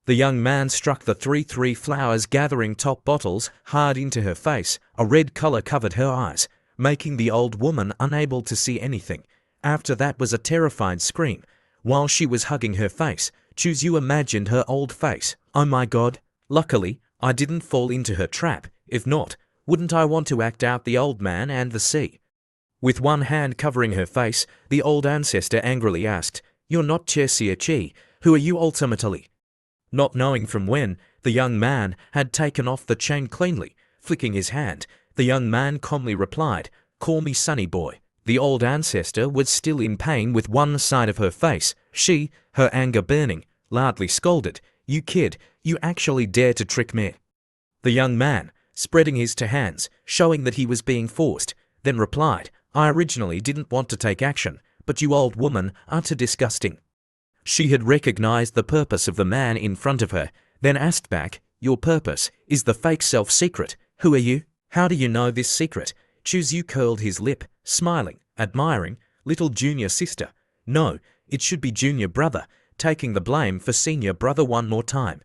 The young man struck the 3 flowers gathering top bottles hard into her face. A red color covered her eyes, making the old woman unable to see anything. After that was a terrified scream. While she was hugging her face, Xiu imagined her old face. Oh my god. Luckily, I didn't fall into her trap. If not, wouldn't I want to act out the old man and the sea? With one hand covering her face, the old ancestor angrily asked, "You're not Chia sia chi. Who are you ultimately?" Not knowing from when, the young man had taken off the chain cleanly, flicking his hand. The young man calmly replied, "Call me Sonny Boy." The old ancestor was still in pain with one side of her face. She, her anger burning, loudly scolded, "You kid, you actually dare to trick me." The young man, spreading his 2 hands, showing that he was being forced, then replied, "I originally didn't want to take action, but you old woman are too disgusting." She had recognized the purpose of the man in front of her, then asked back, "Your purpose is the fake self-secret. Who are you? How do you know this secret?" Xiu curled his lip, smiling, admiring, "Little junior sister. No, it should be junior brother, taking the blame for senior brother one more time."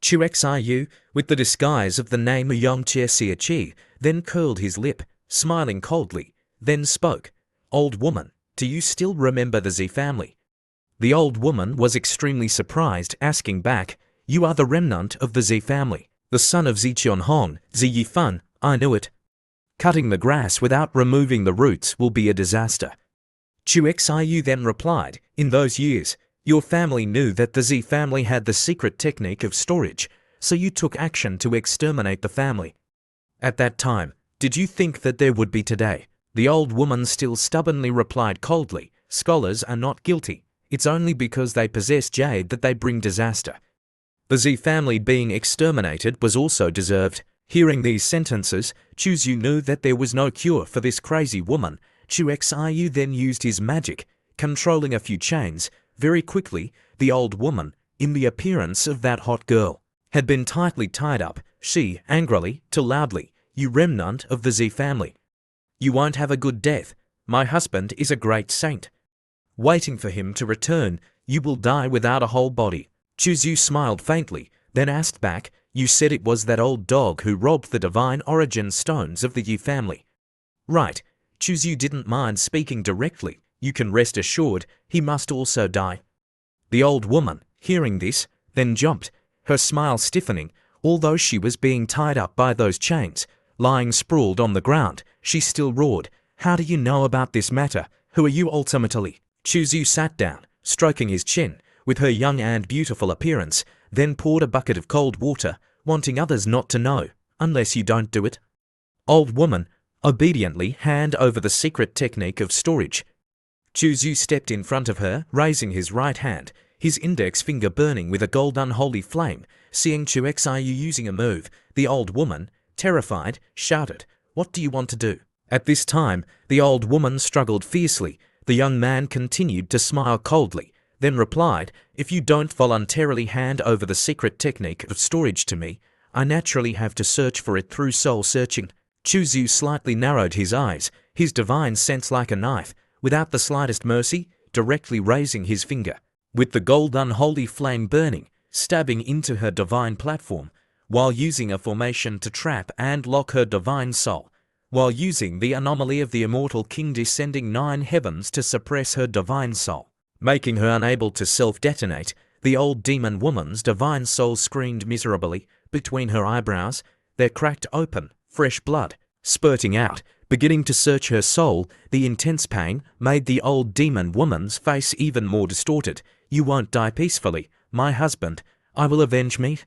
Xiu, with the disguise of the name Yong Chia Sia Chi, then curled his lip, smiling coldly, then spoke, "Old woman, do you still remember the Z family?" The old woman was extremely surprised, asking back, "You are the remnant of the Z family, the son of Ziqian Hong, Zi Yifan, I knew it. Cutting the grass without removing the roots will be a disaster." Xiu then replied, "In those years, your family knew that the Z family had the secret technique of storage, so you took action to exterminate the family. At that time, did you think that there would be today?" The old woman still stubbornly replied coldly, "Scholars are not guilty. It's only because they possess jade that they bring disaster. The Z family being exterminated was also deserved." Hearing these sentences, Xiu knew that there was no cure for this crazy woman. Xiu then used his magic, controlling a few chains. Very quickly, the old woman, in the appearance of that hot girl, had been tightly tied up. She, angrily, to loudly, "You remnant of the Z family. You won't have a good death. My husband is a great saint. Waiting for him to return, you will die without a whole body." Xiu smiled faintly, then asked back, "You said it was that old dog who robbed the divine origin stones of the Yi family." "Right." Xiu didn't mind speaking directly. "You can rest assured he must also die." The old woman, hearing this, then jumped, her smile stiffening. Although she was being tied up by those chains, lying sprawled on the ground, she still roared, "How do you know about this matter? Who are you ultimately?" Xiu sat down, stroking his chin, with her young and beautiful appearance, then poured a bucket of cold water, wanting others not to know, "Unless you don't do it." Old woman, obediently hand over the secret technique of storage. Yu stepped in front of her, raising his right hand, his index finger burning with a gold unholy flame. Seeing Yu using a move, the old woman, terrified, shouted, "What do you want to do?" At this time, the old woman struggled fiercely. The young man continued to smile coldly, then replied, "If you don't voluntarily hand over the secret technique of storage to me, I naturally have to search for it through soul searching." Yu slightly narrowed his eyes, his divine sense like a knife, without the slightest mercy, directly raising his finger, with the gold unholy flame burning, stabbing into her divine platform, while using a formation to trap and lock her divine soul, while using the anomaly of the immortal king descending 9 heavens to suppress her divine soul, making her unable to self-detonate. The old demon woman's divine soul screamed miserably between her eyebrows, their cracked open, fresh blood, spurting out, beginning to search her soul. The intense pain made the old demon woman's face even more distorted. "You won't die peacefully, my husband. I will avenge me."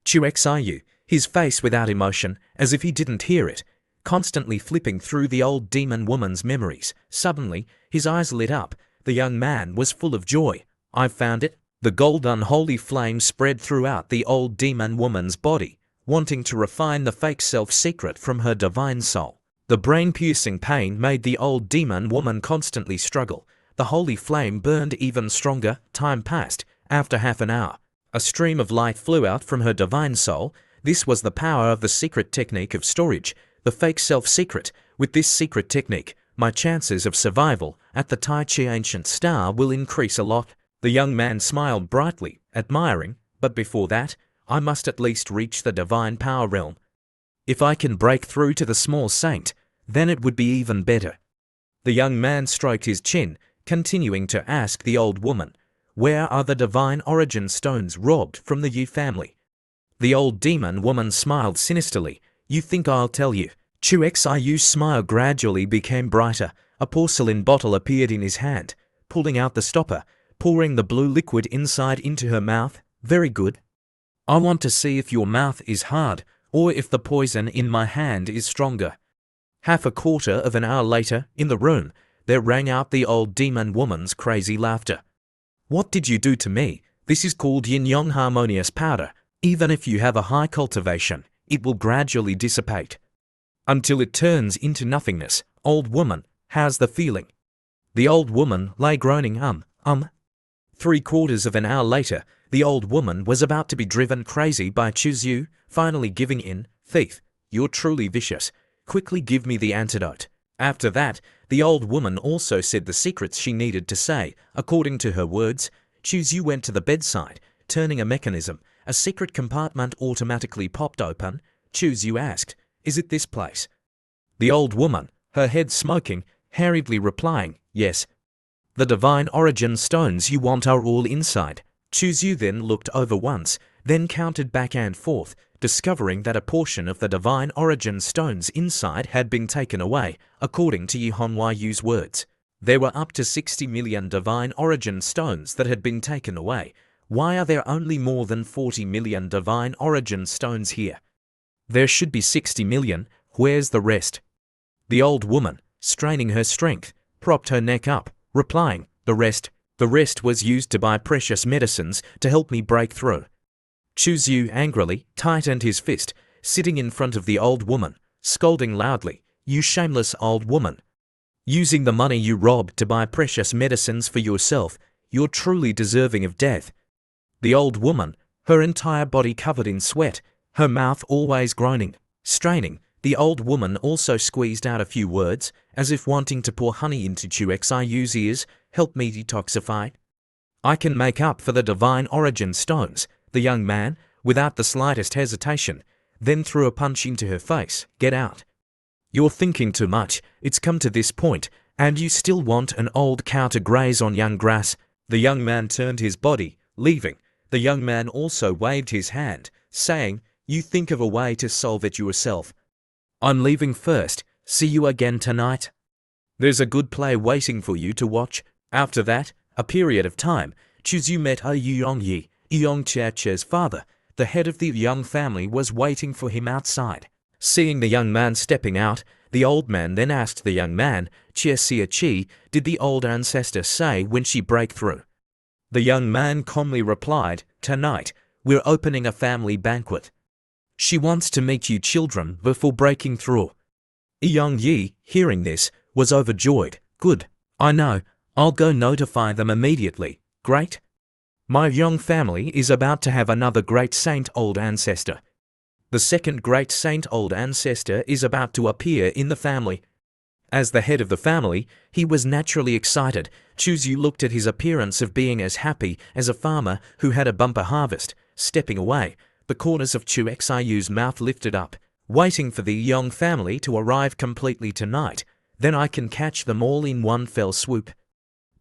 Yu, his face without emotion, as if he didn't hear it, constantly flipping through the old demon woman's memories. Suddenly, his eyes lit up. The young man was full of joy. "I've found it." The gold unholy flame spread throughout the old demon woman's body, wanting to refine the fake self secret from her divine soul. The brain-piercing pain made the old demon woman constantly struggle. The holy flame burned even stronger. Time passed. After half an hour, a stream of light flew out from her divine soul. This was the power of the secret technique of storage, the fake self-secret. With this secret technique, my chances of survival at the Tai Chi ancient star will increase a lot. The young man smiled brightly, admiring, but before that, I must at least reach the divine power realm. If I can break through to the small saint, then it would be even better. The young man stroked his chin, continuing to ask the old woman, "Where are the divine origin stones robbed from the Yu family?" The old demon woman smiled sinisterly. "You think I'll tell you?" Yu's smile gradually became brighter. A porcelain bottle appeared in his hand, pulling out the stopper, pouring the blue liquid inside into her mouth. "Very good. I want to see if your mouth is hard, or if the poison in my hand is stronger." Half a quarter of an hour later, in the room, there rang out the old demon woman's crazy laughter. "What did you do to me? This is called yin-yang harmonious powder. Even if you have a high cultivation, it will gradually dissipate until it turns into nothingness. Old woman, how's the feeling?" The old woman lay groaning 3/4 of an hour later, the old woman was about to be driven crazy by Yu, finally giving in. "Thief, you're truly vicious. Quickly give me the antidote." After that, the old woman also said the secrets she needed to say. According to her words, Yu went to the bedside, turning a mechanism. A secret compartment automatically popped open. Yu asked, "Is it this place?" The old woman, her head smoking, hurriedly replying, "Yes. The divine origin stones you want are all inside." Yu then looked over once, then counted back and forth, discovering that a portion of the divine origin stones inside had been taken away. According to Yu's words, there were up to 60 million divine origin stones that had been taken away. Why are there only more than 40 million divine origin stones here? There should be 60 million. Where's the rest? The old woman, straining her strength, propped her neck up, replying, The rest was used to buy precious medicines to help me break through." Yu angrily tightened his fist, sitting in front of the old woman, scolding loudly, "You shameless old woman. Using the money you robbed to buy precious medicines for yourself, you're truly deserving of death." The old woman, her entire body covered in sweat, her mouth always groaning, straining, the old woman also squeezed out a few words, as if wanting to pour honey into Yu's ears. "Help me detoxify. I can make up for the divine origin stones." The young man, without the slightest hesitation, then threw a punch into her face. "Get out. You're thinking too much. It's come to this point, and you still want an old cow to graze on young grass." The young man turned his body, leaving. The young man also waved his hand, saying, "You think of a way to solve it yourself. I'm leaving first. See you again tonight. There's a good play waiting for you to watch." After that, a period of time, Yu met Yongche's father. The head of the Young family was waiting for him outside. Seeing the young man stepping out, the old man then asked the young man, "Chi, did the old ancestor say when she break through?" The young man calmly replied, "Tonight, we're opening a family banquet. She wants to meet you children before breaking through." Young Yi, hearing this, was overjoyed. "Good. I know. I'll go notify them immediately. Great. My young family is about to have another great saint old ancestor. The second great saint old ancestor is about to appear in the family." As the head of the family, he was naturally excited. Chuzu looked at his appearance of being as happy as a farmer who had a bumper harvest. Stepping away, the corners of Chu Xiu's mouth lifted up, waiting for the young family to arrive completely tonight. Then I can catch them all in one fell swoop.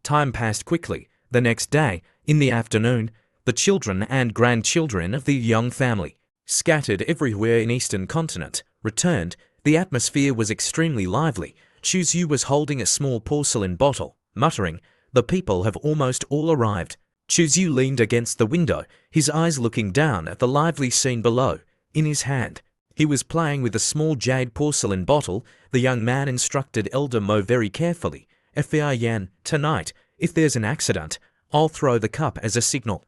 Time passed quickly. The next day, in the afternoon, the children and grandchildren of the young family, scattered everywhere in Eastern continent, returned. The atmosphere was extremely lively. Chuzu was holding a small porcelain bottle, muttering, "The people have almost all arrived." Chuzu leaned against the window, his eyes looking down at the lively scene below. In his hand, he was playing with a small jade porcelain bottle. The young man instructed Elder Mo very carefully, "Yan, tonight, if there's an accident, I'll throw the cup as a signal."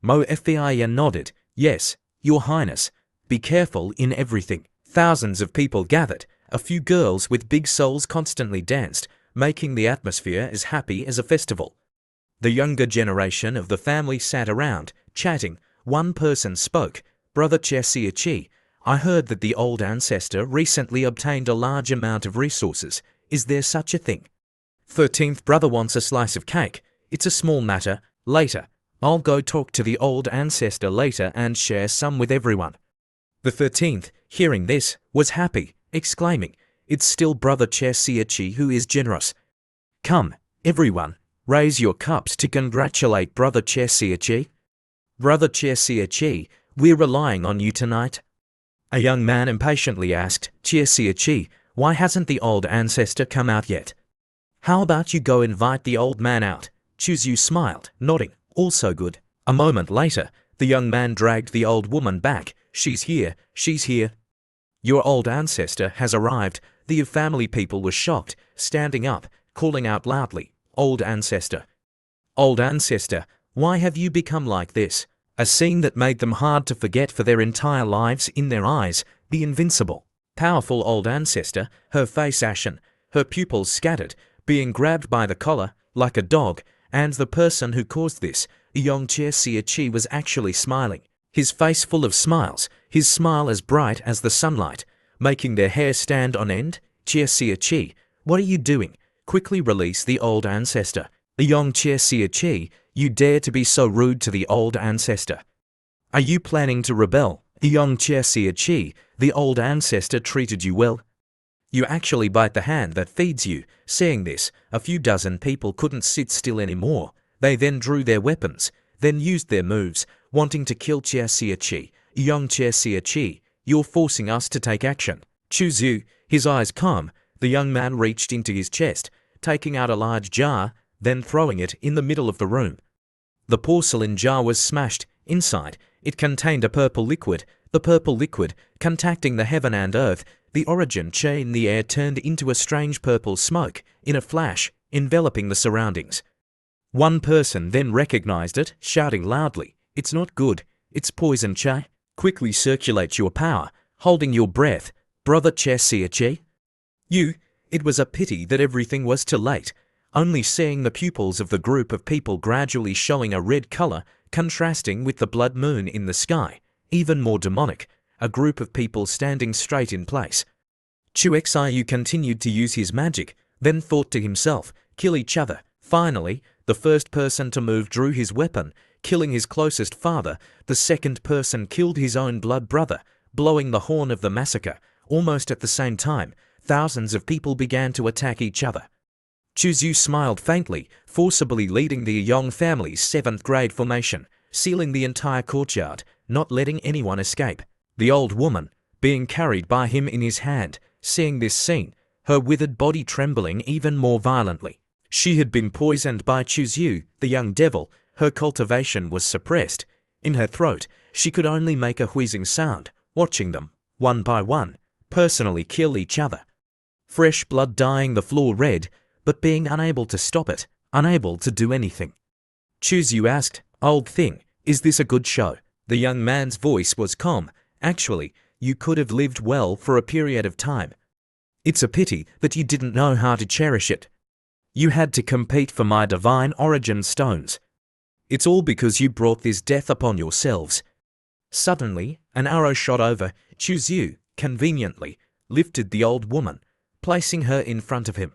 Mo Yan nodded, "Yes, Your Highness. Be careful in everything." Thousands of people gathered. A few girls with big souls constantly danced, making the atmosphere as happy as a festival. The younger generation of the family sat around, chatting. One person spoke, "Brother Chi, I heard that the old ancestor recently obtained a large amount of resources. Is there such a thing?" 13th brother wants a slice of cake. It's a small matter. Later. I'll go talk to the old ancestor later and share some with everyone. The 13th, hearing this, was happy, exclaiming, "It's still Brother Chi who is generous. Come, everyone, raise your cups to congratulate Brother Chi. Brother Chi, we're relying on you tonight." A young man impatiently asked, "Chi, why hasn't the old ancestor come out yet? How about you go invite the old man out?" Chuzu smiled, nodding, "Also good." A moment later, the young man dragged the old woman back. She's here. Your old ancestor has arrived." The family people were shocked, standing up, calling out loudly, "Old ancestor! Old ancestor, why have you become like this?" A scene that made them hard to forget for their entire lives. In their eyes, the invincible, powerful old ancestor, her face ashen, her pupils scattered, being grabbed by the collar, like a dog, and the person who caused this, Yong Chi, was actually smiling. His face full of smiles, his smile as bright as the sunlight, making their hair stand on end. "Chi, what are you doing? Quickly release the old ancestor." "Yong Chi, you dare to be so rude to the old ancestor? Are you planning to rebel?" "Yong Chi, the old ancestor treated you well. You actually bite the hand that feeds you." Saying this, a few dozen people couldn't sit still anymore. They then drew their weapons, then used their moves, wanting to kill Chi. "Yong Chi, you're forcing us to take action." Chuzu, his eyes calm, the young man reached into his chest, taking out a large jar, then throwing it in the middle of the room. The porcelain jar was smashed. Inside, it contained a purple liquid. The purple liquid, contacting the heaven and earth, the origin chi in the air turned into a strange purple smoke, in a flash, enveloping the surroundings. One person then recognized it, shouting loudly, "It's not good. It's poison chi. Quickly circulate your power, holding your breath. Brother Chi. It was a pity that everything was too late. Only seeing the pupils of the group of people gradually showing a red color, contrasting with the blood moon in the sky, even more demonic, a group of people standing straight in place. Chu Xiu continued to use his magic, then thought to himself, "Kill each other." Finally, the first person to move drew his weapon, killing his closest father. The second person killed his own blood brother, blowing the horn of the massacre. Almost at the same time, thousands of people began to attack each other. Chuzu smiled faintly, forcibly leading the Yong family's 7th grade formation, sealing the entire courtyard, not letting anyone escape. The old woman, being carried by him in his hand, seeing this scene, her withered body trembling even more violently. She had been poisoned by Chuzu, the young devil. Her cultivation was suppressed. In her throat, she could only make a wheezing sound. Watching them, one by one, personally kill each other. Fresh blood dyeing the floor red, but being unable to stop it, unable to do anything. Chuzyu asked, "Old thing, is this a good show?" The young man's voice was calm. "Actually, you could have lived well for a period of time. It's a pity that you didn't know how to cherish it. You had to compete for my divine origin stones. It's all because you brought this death upon yourselves." Suddenly, an arrow shot over. Chuzyu, conveniently, lifted the old woman, placing her in front of him.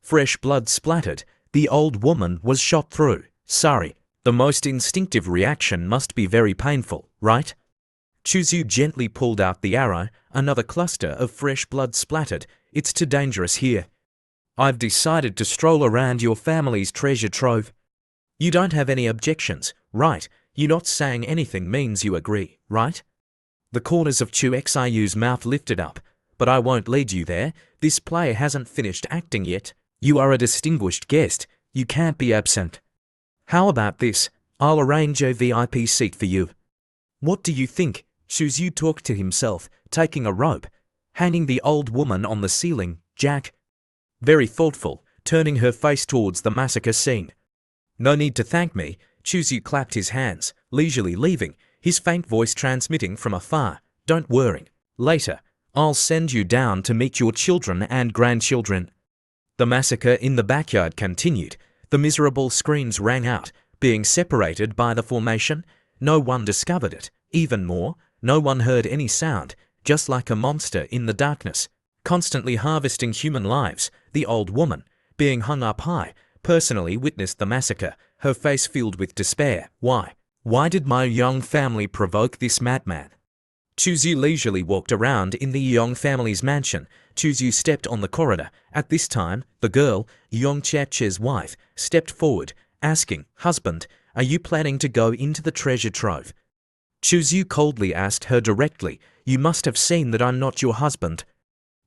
Fresh blood splattered. The old woman was shot through. Sorry, the most instinctive reaction must be very painful, right? Chuzyu gently pulled out the arrow. Another cluster of fresh blood splattered. "It's too dangerous here. I've decided to stroll around your family's treasure trove. You don't have any objections, right? You not saying anything means you agree, right?" The corners of Chu Xiu's mouth lifted up. "But I won't lead you there. This play hasn't finished acting yet. You are a distinguished guest. You can't be absent. How about this? I'll arrange a VIP seat for you." "What do you think?" Chuzyu talked to himself, taking a rope, hanging the old woman on the ceiling. "Jack." Very thoughtful, turning her face towards the massacre scene. "No need to thank me." Chuzyu clapped his hands, leisurely leaving, his faint voice transmitting from afar. "Don't worry. Later, I'll send you down to meet your children and grandchildren." The massacre in the backyard continued. The miserable screams rang out, being separated by the formation. No one discovered it. Even more, no one heard any sound, just like a monster in the darkness, constantly harvesting human lives. The old woman, being hung up high, personally witnessed the massacre, her face filled with despair. Why? Why did my young family provoke this madman? Chuzyu leisurely walked around in the Yong family's mansion. Chuzyu stepped on the corridor. At this time, the girl, Yong Cheche's wife, stepped forward, asking, "Husband, are you planning to go into the treasure trove?" Chuzyu coldly asked her directly, "You must have seen that I'm not your husband."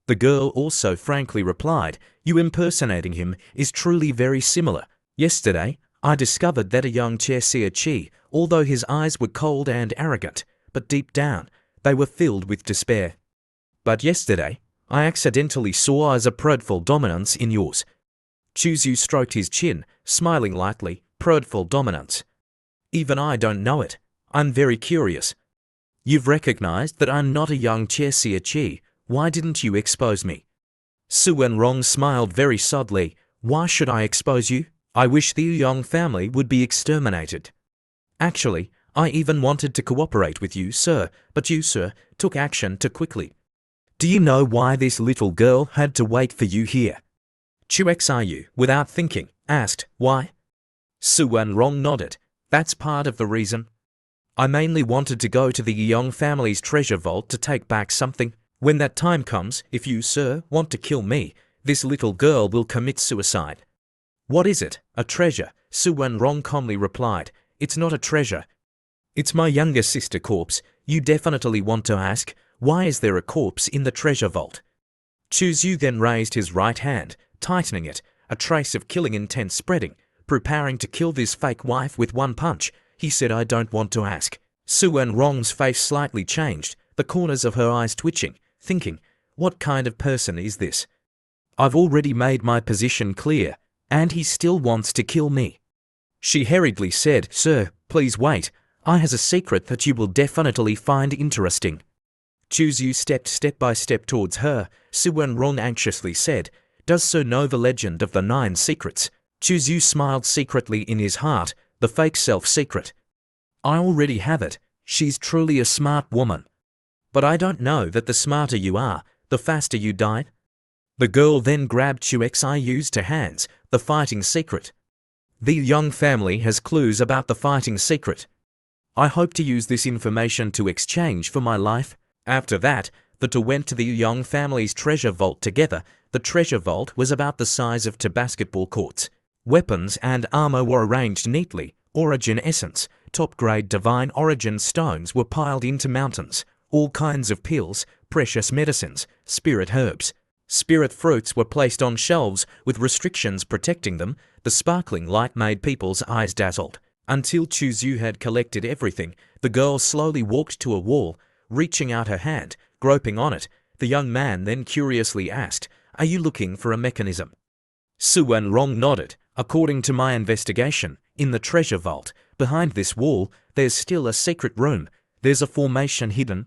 The girl also frankly replied, "You impersonating him is truly very similar. Yesterday, I discovered that a young Cheche, although his eyes were cold and arrogant, but deep down, they were filled with despair. But yesterday, I accidentally saw as a prideful dominance in yours." Chuzyu stroked his chin, smiling lightly. "Prideful dominance? Even I don't know it. I'm very curious. You've recognized that I'm not a young Cheche. Why didn't you expose me?" Su Wenrong smiled very sadly. "Why should I expose you? I wish the Yong family would be exterminated. Actually, I even wanted to cooperate with you, sir, but you, sir, took action too quickly. Do you know why this little girl had to wait for you here?" Chu Xiu, without thinking, asked, "Why?" Su Wenrong nodded. "That's part of the reason. I mainly wanted to go to the Yong family's treasure vault to take back something. When that time comes, if you, sir, want to kill me, this little girl will commit suicide." "What is it? A treasure?" Su Wenrong calmly replied. "It's not a treasure. It's my younger sister corpse. You definitely want to ask, why is there a corpse in the treasure vault?" Chuzyu then raised his right hand, tightening it, a trace of killing intent spreading, preparing to kill this fake wife with one punch. He said, "I don't want to ask." Su Wenrong's face slightly changed, the corners of her eyes twitching, thinking, what kind of person is this? I've already made my position clear, and he still wants to kill me. She hurriedly said, "Sir, please wait. I has a secret that you will definitely find interesting." Chuzyu stepped step by step towards her. Su Wenrong anxiously said, "Does Sir know the legend of the 9 secrets?" Chuzyu smiled secretly in his heart, the fake self secret. "I already have it. She's truly a smart woman. But I don't know that the smarter you are, the faster you die." The girl then grabbed Chu Xiu's 2 hands, "The fighting secret. The Young family has clues about the fighting secret. I hope to use this information to exchange for my life." After that, the two went to the Young family's treasure vault together. The treasure vault was about the size of 2 basketball courts. Weapons and armor were arranged neatly. Origin essence, top-grade divine origin stones were piled into mountains. All kinds of pills, precious medicines, spirit herbs. Spirit fruits were placed on shelves with restrictions protecting them. The sparkling light made people's eyes dazzled. Until Chuzyu had collected everything, the girl slowly walked to a wall, reaching out her hand, groping on it. The young man then curiously asked, "Are you looking for a mechanism?" Su Wenrong nodded. "According to my investigation, in the treasure vault, behind this wall, there's still a secret room. There's a formation hidden.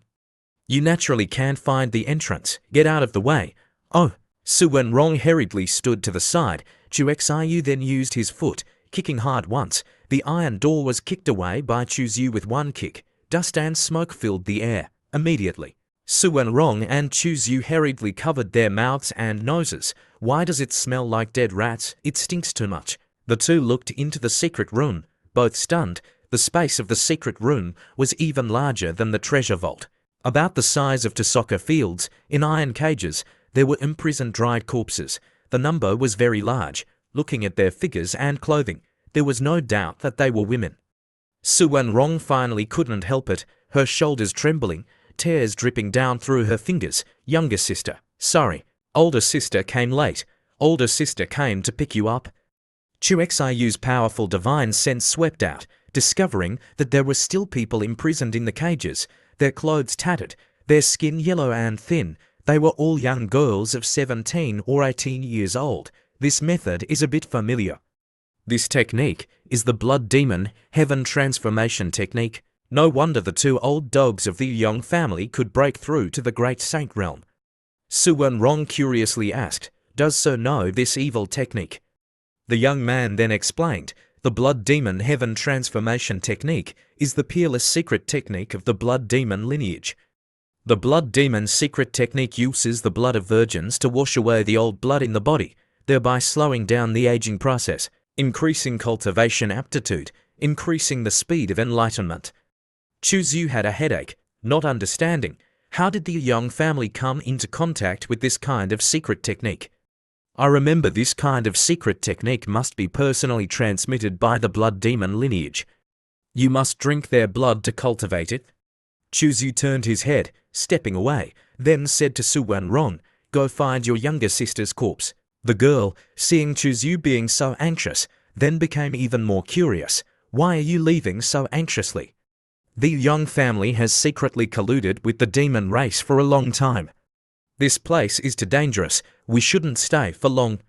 You naturally can't find the entrance. Get out of the way." "Oh." Su Wenrong hurriedly stood to the side. Chu Xiu then used his foot, kicking hard once. The iron door was kicked away by Chu Xiu with one kick. Dust and smoke filled the air. Immediately, Su Wenrong and Chu Xiu hurriedly covered their mouths and noses. "Why does it smell like dead rats? It stinks too much." The two looked into the secret room, both stunned. The space of the secret room was even larger than the treasure vault. About the size of two soccer fields, in iron cages, there were imprisoned dried corpses. The number was very large. Looking at their figures and clothing, there was no doubt that they were women. Su Wenrong finally couldn't help it, her shoulders trembling, tears dripping down through her fingers. "Younger sister. Sorry. Older sister came late. Older sister came to pick you up." Chu Xiu's powerful divine sense swept out, discovering that there were still people imprisoned in the cages, their clothes tattered, their skin yellow and thin. They were all young girls of 17 or 18 years old. This method is a bit familiar. This technique is the blood demon heaven transformation technique. No wonder the two old dogs of the Yong family could break through to the great saint realm. Su Wenrong curiously asked, "Does Sir know this evil technique?" The young man then explained, "The blood demon heaven transformation technique is the peerless secret technique of the blood demon lineage. The blood demon secret technique uses the blood of virgins to wash away the old blood in the body, thereby slowing down the aging process, increasing cultivation aptitude, increasing the speed of enlightenment." Chu Xiu had a headache, not understanding. How did the Yong family come into contact with this kind of secret technique? "I remember this kind of secret technique must be personally transmitted by the blood demon lineage. You must drink their blood to cultivate it." Chu Xiu turned his head, stepping away, then said to Su Wenrong, "Go find your younger sister's corpse." The girl, seeing Chu Xiu being so anxious, then became even more curious. "Why are you leaving so anxiously?" "The Yong family has secretly colluded with the demon race for a long time. This place is too dangerous. We shouldn't stay for long.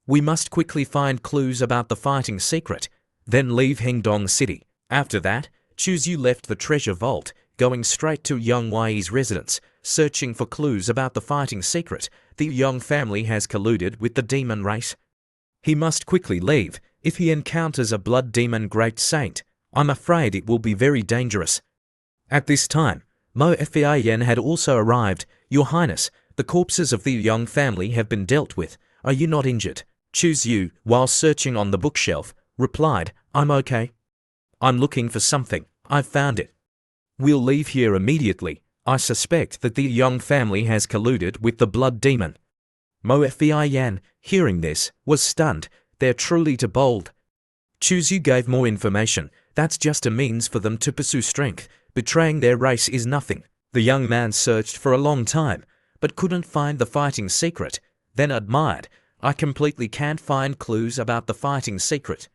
We must quickly find clues about the fighting secret, then leave Hengdong City." After that, Chu Xiu left the treasure vault, going straight to Yang Wei's residence, searching for clues about the fighting secret. The Yong family has colluded with the demon race. He must quickly leave. If he encounters a blood demon great saint, I'm afraid it will be very dangerous. At this time, Mo Fian had also arrived. "Your Highness, the corpses of the Yong family have been dealt with. Are you not injured?" Chu Xiu, while searching on the bookshelf, replied, "I'm okay. I'm looking for something. I've found it. We'll leave here immediately. I suspect that the Yong family has colluded with the blood demon." Mo Fian, hearing this, was stunned. "They're truly too bold." Chu Xiu gave more information. "That's just a means for them to pursue strength. Betraying their race is nothing." The young man searched for a long time, but couldn't find the fighting secret, then admired, "I completely can't find clues about the fighting secret.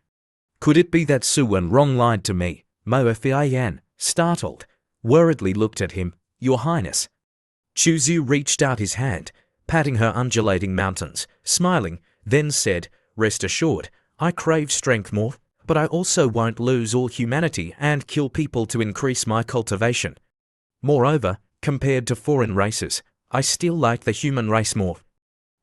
Could it be that Su Wenrong lied to me?" Mo Fian, startled, worriedly looked at him. "Your Highness." Chu Xiu reached out his hand, patting her undulating mountains, smiling, then said, "Rest assured, I crave strength more, but I also won't lose all humanity and kill people to increase my cultivation. Moreover, compared to foreign races, I still like the human race more."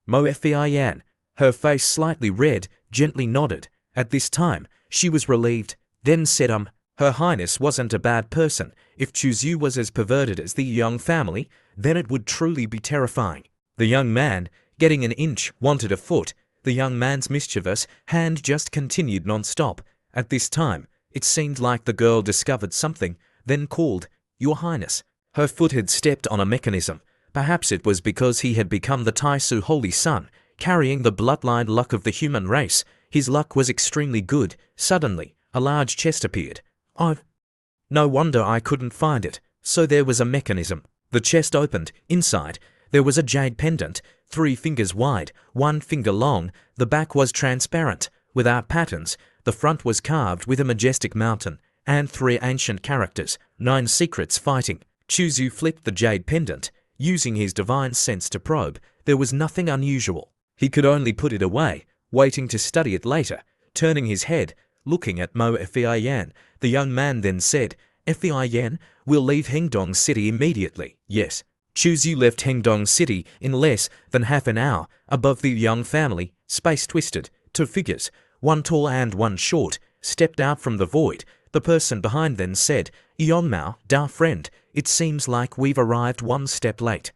Mo Fian, her face slightly red, gently nodded. At this time, she was relieved, then said, Her Highness wasn't a bad person. If Chu Xiu was as perverted as the Yong family, then it would truly be terrifying." The young man, getting an inch, wanted a foot. The young man's mischievous hand just continued non-stop. At this time, it seemed like the girl discovered something, then called, "Your Highness." Her foot had stepped on a mechanism. Perhaps it was because he had become the Taisu Holy Son, carrying the bloodline luck of the human race. His luck was extremely good. Suddenly, a large chest appeared. "Oh, no wonder I couldn't find it." So there was a mechanism. The chest opened. Inside, there was a jade pendant, 3 fingers wide, 1 finger long. The back was transparent, without patterns. The front was carved with a majestic mountain, and 3 ancient characters, 9 secrets fighting. Chu Xiu flipped the jade pendant. Using his divine sense to probe, there was nothing unusual. He could only put it away, waiting to study it later. Turning his head, looking at Mo Fian, the young man then said, "Fian, we'll leave Hengdong City immediately." Yes, Chuzu left Hengdong City in less than half an hour. Above the young family, space twisted. Two figures, one tall and one short, stepped out from the void. The person behind them said, "Yon Mao, da friend, it seems like we've arrived one step late."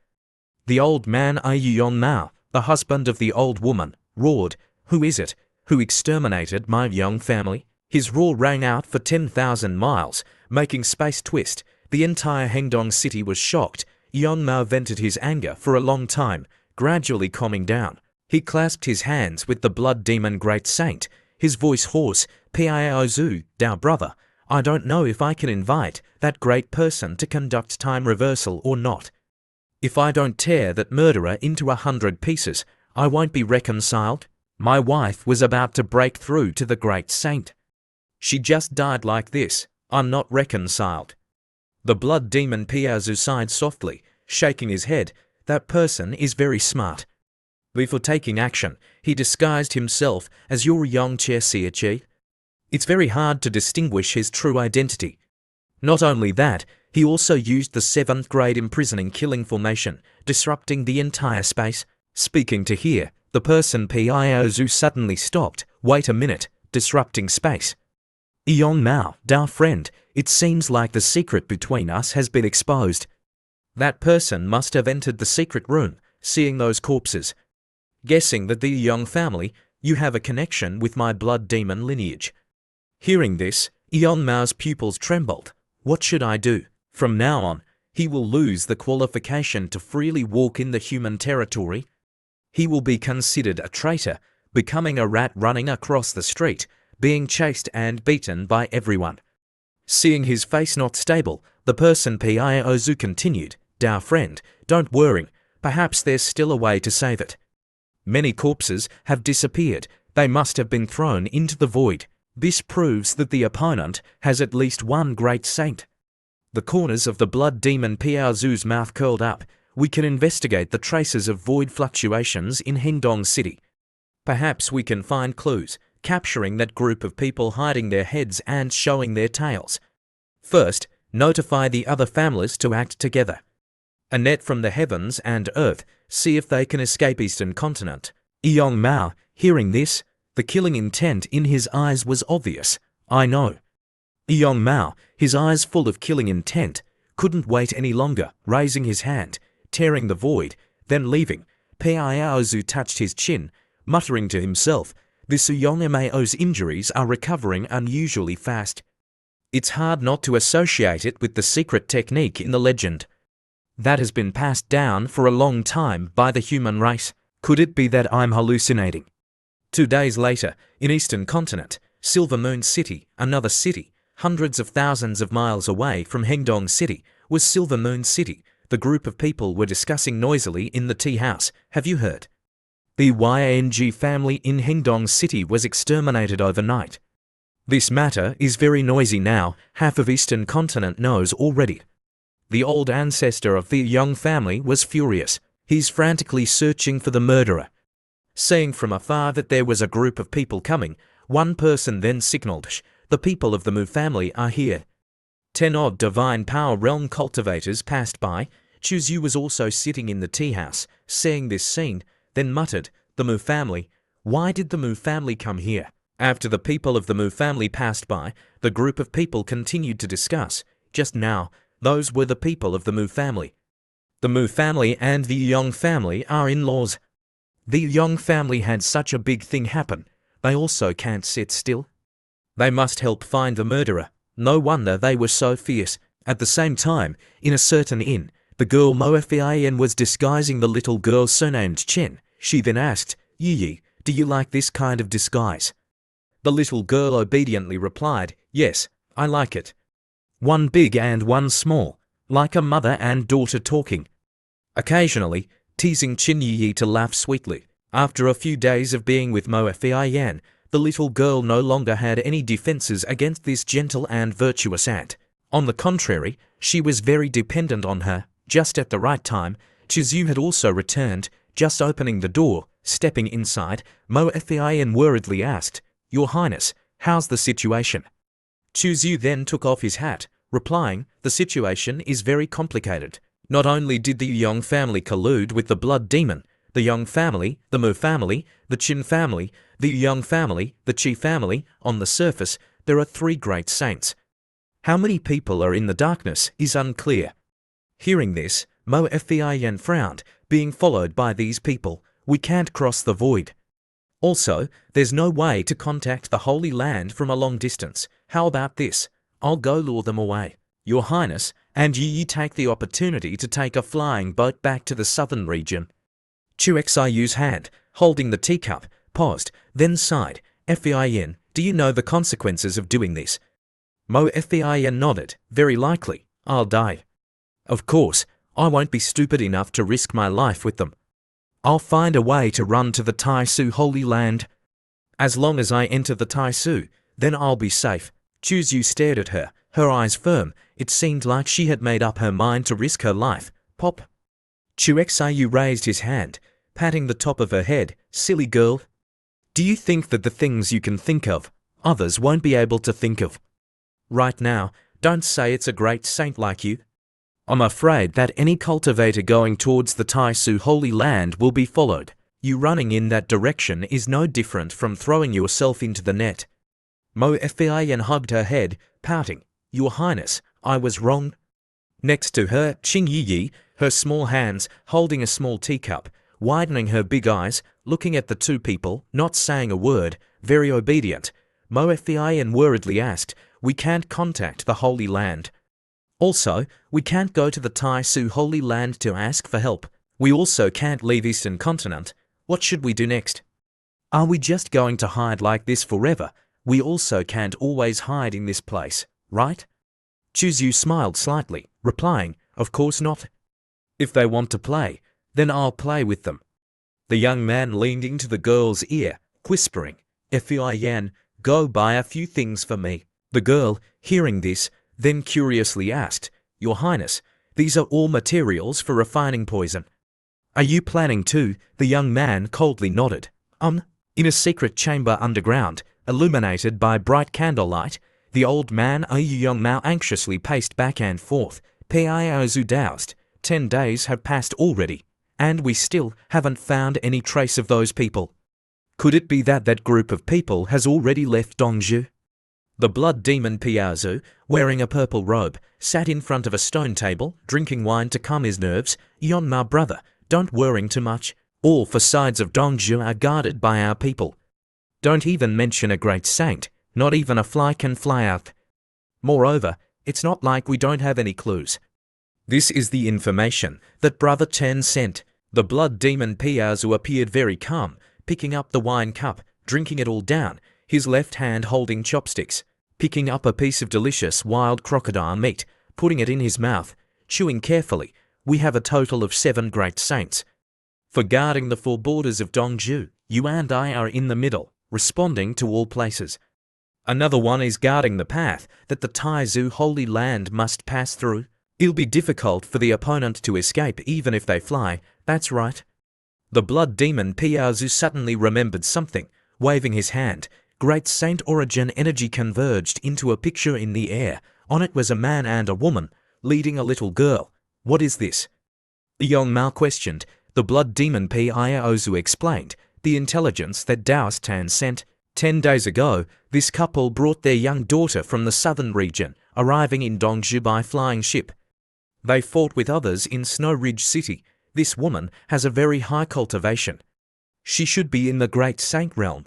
The old man, Yon Mao, the husband of the old woman, roared, "Who is it? Who exterminated my young family?" His roar rang out for 10,000 miles, making space twist. The entire Hengdong City was shocked. Yon Mao vented his anger for a long time, gradually calming down. He clasped his hands with the blood demon great saint, his voice hoarse. "Piaozu, Dao brother, I don't know if I can invite that great person to conduct time reversal or not. If I don't tear that murderer into 100 pieces, I won't be reconciled." My wife was about to break through to the great saint. "She just died like this. I'm not reconciled." The blood demon Piaozu sighed softly, shaking his head. "That person is very smart." Before taking action, he disguised himself as your young Chi. It's very hard to distinguish his true identity. Not only that, he also used the 7th grade imprisoning killing formation, disrupting the entire space. Speaking to hear, the person Piaozu suddenly stopped. "Wait a minute, disrupting space. Yon Mao, da friend, it seems like the secret between us has been exposed." That person must have entered the secret room, seeing those corpses. Guessing that the young family, you have a connection with my blood demon lineage. Hearing this, Yon Mao's pupils trembled. What should I do? From now on, he will lose the qualification to freely walk in the human territory. He will be considered a traitor, becoming a rat running across the street, being chased and beaten by everyone. Seeing his face not stable, the person Piaozu continued, "Dao friend, don't worry, perhaps there's still a way to save it. Many corpses have disappeared, they must have been thrown into the void. This proves that the opponent has at least one great saint." The corners of the blood demon Piaozu's mouth curled up. "We can investigate the traces of void fluctuations in Hengdong City. Perhaps we can find clues, capturing that group of people hiding their heads and showing their tails. First, notify the other families to act together. A net from the heavens and earth, see if they can escape Eastern Continent." Yon Mao, hearing this, the killing intent in his eyes was obvious. "I know." Yon Mao, his eyes full of killing intent, couldn't wait any longer, raising his hand, tearing the void, then leaving. Piaozu touched his chin, muttering to himself, "This young Mao's injuries are recovering unusually fast. It's hard not to associate it with the secret technique in the legend that has been passed down for a long time by the human race. Could it be that I'm hallucinating?" 2 days later, in Eastern Continent, Silver Moon City, another city, hundreds of thousands of miles away from Hengdong City, was Silver Moon City. The group of people were discussing noisily in the tea house. "Have you heard? The Yang family in Hengdong City was exterminated overnight. This matter is very noisy now, half of Eastern Continent knows already." The old ancestor of the young family was furious. He's frantically searching for the murderer. Seeing from afar that there was a group of people coming, one person then signaled, "Shh, the people of the Mu family are here." 10 odd divine power realm cultivators passed by. Chuzu was also sitting in the tea house, seeing this scene, then muttered, "The Mu family? Why did the Mu family come here?" After the people of the Mu family passed by, the group of people continued to discuss. Just now, those were the people of the Mu family. The Mu family and the Yong family are in-laws. The Yong family had such a big thing happen, they also can't sit still. They must help find the murderer. No wonder they were so fierce. At the same time, in a certain inn, the girl Mo Fian was disguising the little girl surnamed Chen. She then asked, "Yi, do you like this kind of disguise?" The little girl obediently replied, "Yes, I like it. One big and one small, like a mother and daughter talking." Occasionally, teasing Chin Yi to laugh sweetly. After a few days of being with Mo Fian, the little girl no longer had any defenses against this gentle and virtuous aunt. On the contrary, she was very dependent on her. Just at the right time, Chizyu had also returned, just opening the door. Stepping inside, Mo Fin worriedly asked, "Your Highness, how's the situation?" Chizyu then took off his hat, replying, "The situation is very complicated. Not only did the Yong family collude with the blood demon, the Yong family, the Mu family, the Qin family, the Yang family, the Qi family, on the surface, there are 3 great saints. How many people are in the darkness is unclear." Hearing this, Mo Fin frowned, being followed by these people. We can't cross the void. Also, there's no way to contact the Holy Land from a long distance. How about this? I'll go lure them away, Your Highness, and you take the opportunity to take a flying boat back to the southern region. Chu Xiyu's hand, holding the teacup, paused, then sighed. Fin, do you know the consequences of doing this? Mo Fin nodded. Very likely, I'll die. Of course, I won't be stupid enough to risk my life with them. I'll find a way to run to the Taisu Holy Land. As long as I enter the Taisu, then I'll be safe. Chuzyu stared at her, her eyes firm. It seemed like she had made up her mind to risk her life. Pop. Chu Xiyu raised his hand, patting the top of her head. Silly girl. Do you think that the things you can think of, others won't be able to think of? Right now, don't say it's a great saint like you. I'm afraid that any cultivator going towards the Taisu Holy Land will be followed. You running in that direction is no different from throwing yourself into the net. Mo Fin hugged her head, pouting. Your Highness, I was wrong. Next to her, Qing Yi, her small hands holding a small teacup, widening her big eyes, looking at the 2 people, not saying a word, very obedient. Mo Fin worriedly asked, "We can't contact the Holy Land. Also, we can't go to the Taisu Holy Land to ask for help. We also can't leave Eastern Continent. What should we do next? Are we just going to hide like this forever? We also can't always hide in this place, right?" Chuzyu smiled slightly, replying, "Of course not. If they want to play, then I'll play with them." The young man leaned into the girl's ear, whispering, "Fin, go buy a few things for me." The girl, hearing this, then curiously asked, "Your Highness, these are all materials for refining poison. Are you planning to?" The young man coldly nodded. In a secret chamber underground, illuminated by bright candlelight, the old man Young Mao anxiously paced back and forth. Piaozu doused. 10 days have passed already, and we still haven't found any trace of those people. Could it be that that group of people has already left Dongzhou? The blood demon Piaozu, wearing a purple robe, sat in front of a stone table, drinking wine to calm his nerves. "Yon Ma brother, don't worry too much. All facades of Dongzhou are guarded by our people. Don't even mention a great saint, not even a fly can fly out. Moreover, it's not like we don't have any clues." This is the information that Brother Chen sent. The blood demon Piaozu appeared very calm, picking up the wine cup, drinking it all down, his left hand holding chopsticks, picking up a piece of delicious wild crocodile meat, putting it in his mouth, chewing carefully. "We have a total of 7 great saints. For guarding the 4 borders of Dongzhou, you and I are in the middle, responding to all places. Another one is guarding the path that the Taizu Holy Land must pass through. It'll be difficult for the opponent to escape even if they fly. That's right." The blood demon Piaozu suddenly remembered something, waving his hand. Great saint origin energy converged into a picture in the air. On it was a man and a woman, leading a little girl. "What is this?" The young Mao questioned. The blood demon Piaozu explained, "The intelligence that Daoist Tan sent. 10 days ago, this couple brought their young daughter from the southern region, arriving in Dongzhou by flying ship. They fought with others in Snow Ridge City. This woman has a very high cultivation. She should be in the Great Saint realm.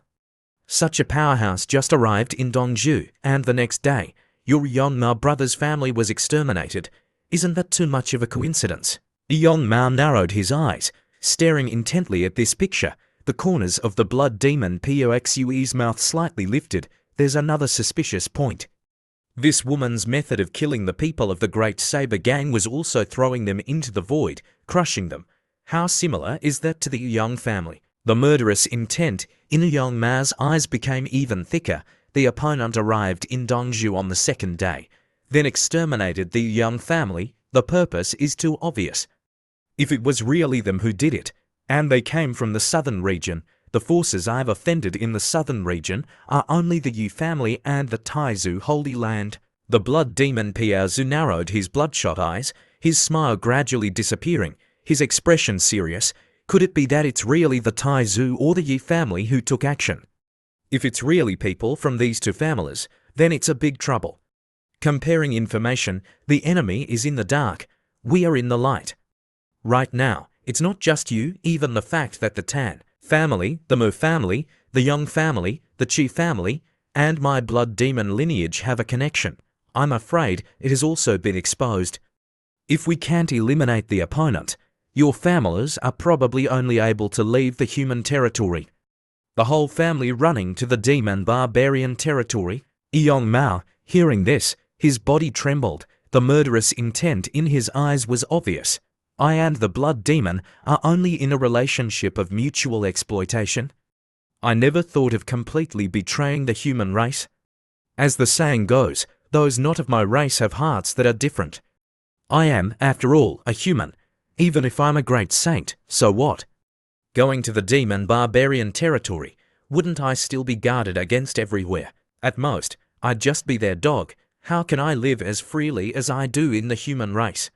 Such a powerhouse just arrived in Dongzhou, and the next day, your Yon Mao brother's family was exterminated. Isn't that too much of a coincidence?" Yon Mao narrowed his eyes, staring intently at this picture. The corners of the blood demon Poxue's mouth slightly lifted. "There's another suspicious point. This woman's method of killing the people of the Great Saber Gang was also throwing them into the void, crushing them. How similar is that to the Young family?" The murderous intent in Young Ma's eyes became even thicker. The opponent arrived in Dongzhou on the 2nd day, then exterminated the Young family. The purpose is too obvious. If it was really them who did it, and they came from the southern region, the forces I have offended in the southern region are only the Yu family and the Taizu Holy Land. The blood demon Piaozu narrowed his bloodshot eyes, his smile gradually disappearing, his expression serious. Could it be that it's really the Taizu or the Yu family who took action? If it's really people from these two families, then it's a big trouble. Comparing information, the enemy is in the dark, we are in the light. Right now, it's not just you, even the fact that the Tan family, the Mu family, the Young family, the Chi family, and my blood demon lineage have a connection. I'm afraid it has also been exposed. If we can't eliminate the opponent, your families are probably only able to leave the human territory. The whole family running to the demon barbarian territory. Yong Mao, hearing this, his body trembled, the murderous intent in his eyes was obvious. I and the blood demon are only in a relationship of mutual exploitation. I never thought of completely betraying the human race. As the saying goes, those not of my race have hearts that are different. I am, after all, a human. Even if I'm a great saint, so what? Going to the demon barbarian territory, wouldn't I still be guarded against everywhere? At most, I'd just be their dog. How can I live as freely as I do in the human race?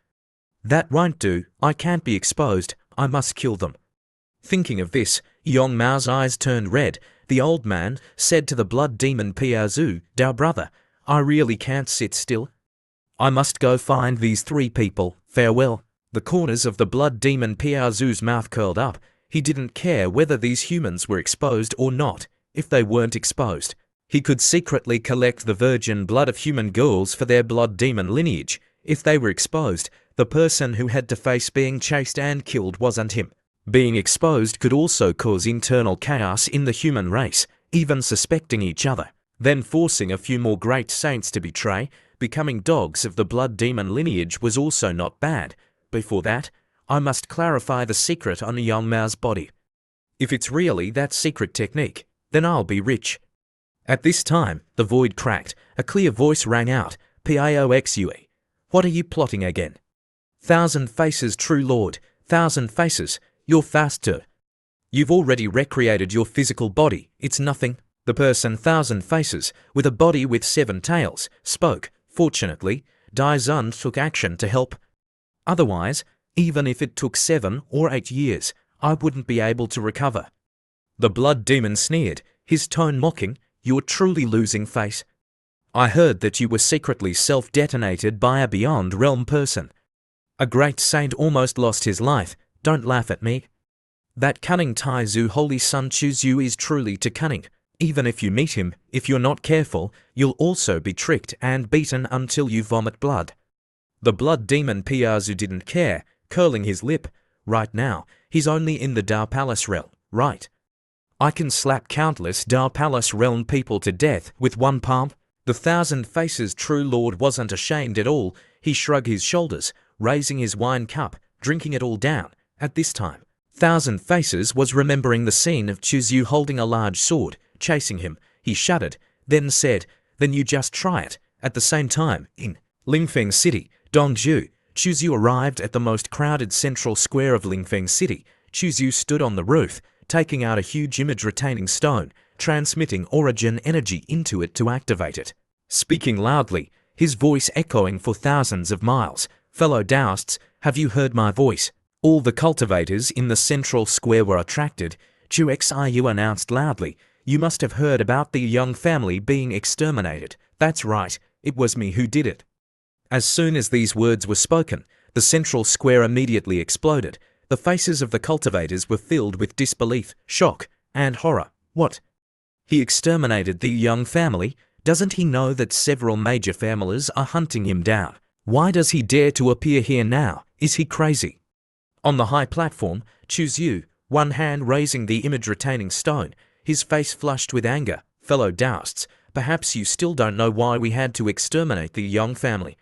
That won't do, I can't be exposed, I must kill them. Thinking of this, Yong Mao's eyes turned red. The old man said to the blood demon Piaozu, "Our brother, I really can't sit still. I must go find these three people, farewell." The corners of the blood demon Piaozu's mouth curled up. He didn't care whether these humans were exposed or not. If they weren't exposed, he could secretly collect the virgin blood of human girls for their blood demon lineage. If they were exposed, the person who had to face being chased and killed wasn't him. Being exposed could also cause internal chaos in the human race, even suspecting each other, then forcing a few more great saints to betray. Becoming dogs of the blood demon lineage was also not bad. Before that, I must clarify the secret on Yong Mao's body. If it's really that secret technique, then I'll be rich. At this time, the void cracked. A clear voice rang out, "Pioxue. What are you plotting again? Thousand Faces, true lord, Thousand Faces, you're faster. You've already recreated your physical body, it's nothing." The person Thousand Faces, with a body with 7 tails, spoke. Fortunately, Dai Zun took action to help. Otherwise, even if it took 7 or 8 years, I wouldn't be able to recover. The blood demon sneered, his tone mocking, "You're truly losing face. I heard that you were secretly self-detonated by a beyond realm person. A great saint almost lost his life, don't laugh at me. That cunning Taizu Holy Sun Chuzu is truly too cunning. Even if you meet him, if you're not careful, you'll also be tricked and beaten until you vomit blood." The blood demon Piaozu didn't care, curling his lip. Right now, he's only in the Dao Palace realm, right? I can slap countless Dao Palace realm people to death with one palm. The Thousand Faces true lord wasn't ashamed at all. He shrugged his shoulders, raising his wine cup, drinking it all down. At this time, Thousand Faces was remembering the scene of Chuzu holding a large sword, chasing him. He shuddered, then said, "Then you just try it." At the same time, in Lingfeng City, Dongzhu, Chuzu arrived at the most crowded central square of Lingfeng City. Chuzu stood on the roof, taking out a huge image-retaining stone, transmitting origin energy into it to activate it. Speaking loudly, his voice echoing for thousands of miles, "Fellow Taoists, have you heard my voice?" All the cultivators in the central square were attracted. Xiu announced loudly, "You must have heard about the Young family being exterminated. That's right, it was me who did it." As soon as these words were spoken, the central square immediately exploded. The faces of the cultivators were filled with disbelief, shock, and horror. What? He exterminated the Young family? Doesn't he know that several major families are hunting him down? Why does he dare to appear here now? Is he crazy? On the high platform, Chuzu, one hand raising the image-retaining stone, his face flushed with anger. "Fellow Taoists, perhaps you still don't know why we had to exterminate the Young family.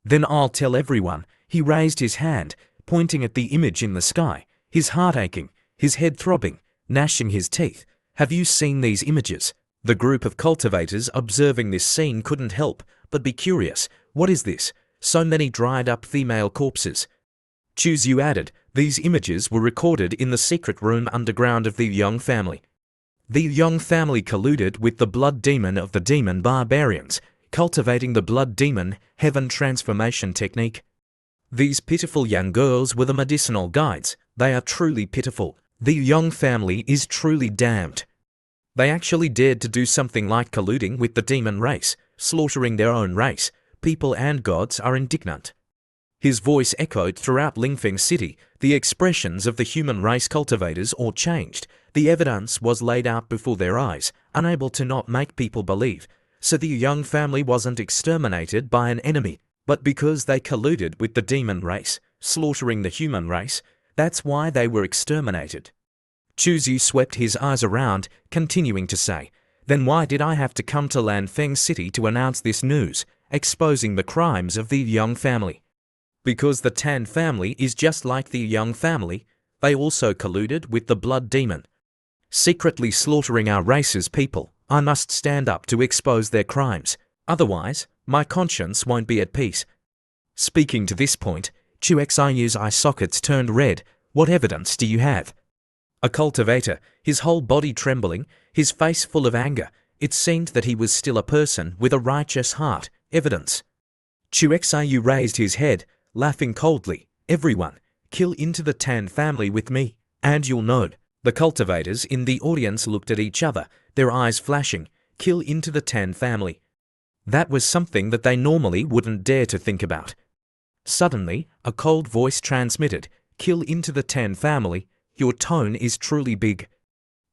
Then I'll tell everyone." He raised his hand, pointing at the image in the sky, his heart aching, his head throbbing, gnashing his teeth. "Have you seen these images?" The group of cultivators observing this scene couldn't help but be curious. "What is this?" So many dried-up female corpses. Chu Yu added, these images were recorded in the secret room underground of the Young family. The Young family colluded with the blood demon of the demon barbarians, cultivating the blood demon heaven transformation technique. These pitiful young girls were the medicinal guides. They are truly pitiful. The Young family is truly damned. They actually dared to do something like colluding with the demon race, slaughtering their own race. People and gods are indignant. His voice echoed throughout Lingfeng City. The expressions of the human race cultivators all changed. The evidence was laid out before their eyes, unable to not make people believe. So the Young family wasn't exterminated by an enemy, but because they colluded with the demon race, slaughtering the human race. That's why they were exterminated. Chu Yu swept his eyes around, continuing to say, then why did I have to come to Lanfeng City to announce this news, exposing the crimes of the Young family? Because the Tan family is just like the Young family. They also colluded with the blood demon, secretly slaughtering our race's people. I must stand up to expose their crimes. My conscience won't be at peace. Speaking to this point, Chu Xiyu's eye sockets turned red. What evidence do you have? A cultivator, his whole body trembling, his face full of anger. It seemed that he was still a person with a righteous heart. Evidence. Chu Xiyu raised his head, laughing coldly. Everyone, kill into the Tan family with me, and you'll know. The cultivators in the audience looked at each other, their eyes flashing. Kill into the Tan family. That was something that they normally wouldn't dare to think about. Suddenly, a cold voice transmitted, kill into the Tan family. Your tone is truly big.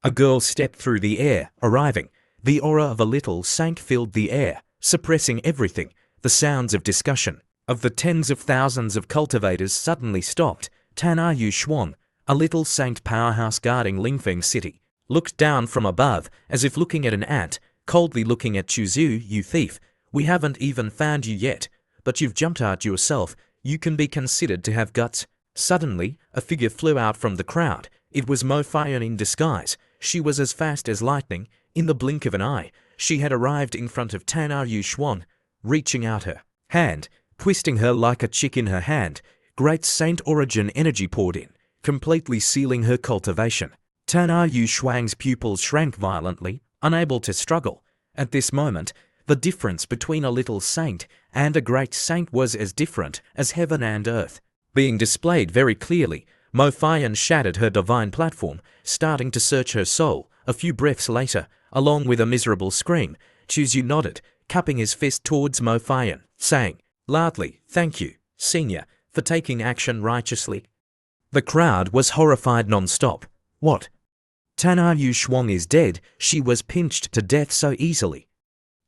A girl stepped through the air, arriving. The aura of a little saint filled the air, suppressing everything. The sounds of discussion of the tens of thousands of cultivators suddenly stopped. Tan Yu Xuan, a little saint powerhouse guarding Lingfeng City, looked down from above, as if looking at an ant, coldly looking at Chu Yu. You thief, we haven't even found you yet, but you've jumped out yourself. You can be considered to have guts. Suddenly, a figure flew out from the crowd. It was Mo Fian in disguise. She was as fast as lightning. In the blink of an eye, she had arrived in front of Tan Yu Xuan, reaching out her hand, twisting her like a chick in her hand. Great saint origin energy poured in, completely sealing her cultivation. Tan Yu Xuan's pupils shrank violently, unable to struggle. At this moment, the difference between a little saint and a great saint was as different as heaven and earth, being displayed very clearly. Mo Fian shattered her divine platform, starting to search her soul. A few breaths later, along with a miserable scream, Chu Yu nodded, cupping his fist towards Mo Fian, saying loudly, thank you, senior, for taking action righteously. The crowd was horrified non-stop. What? Tan Yu Xuan is dead? She was pinched to death so easily.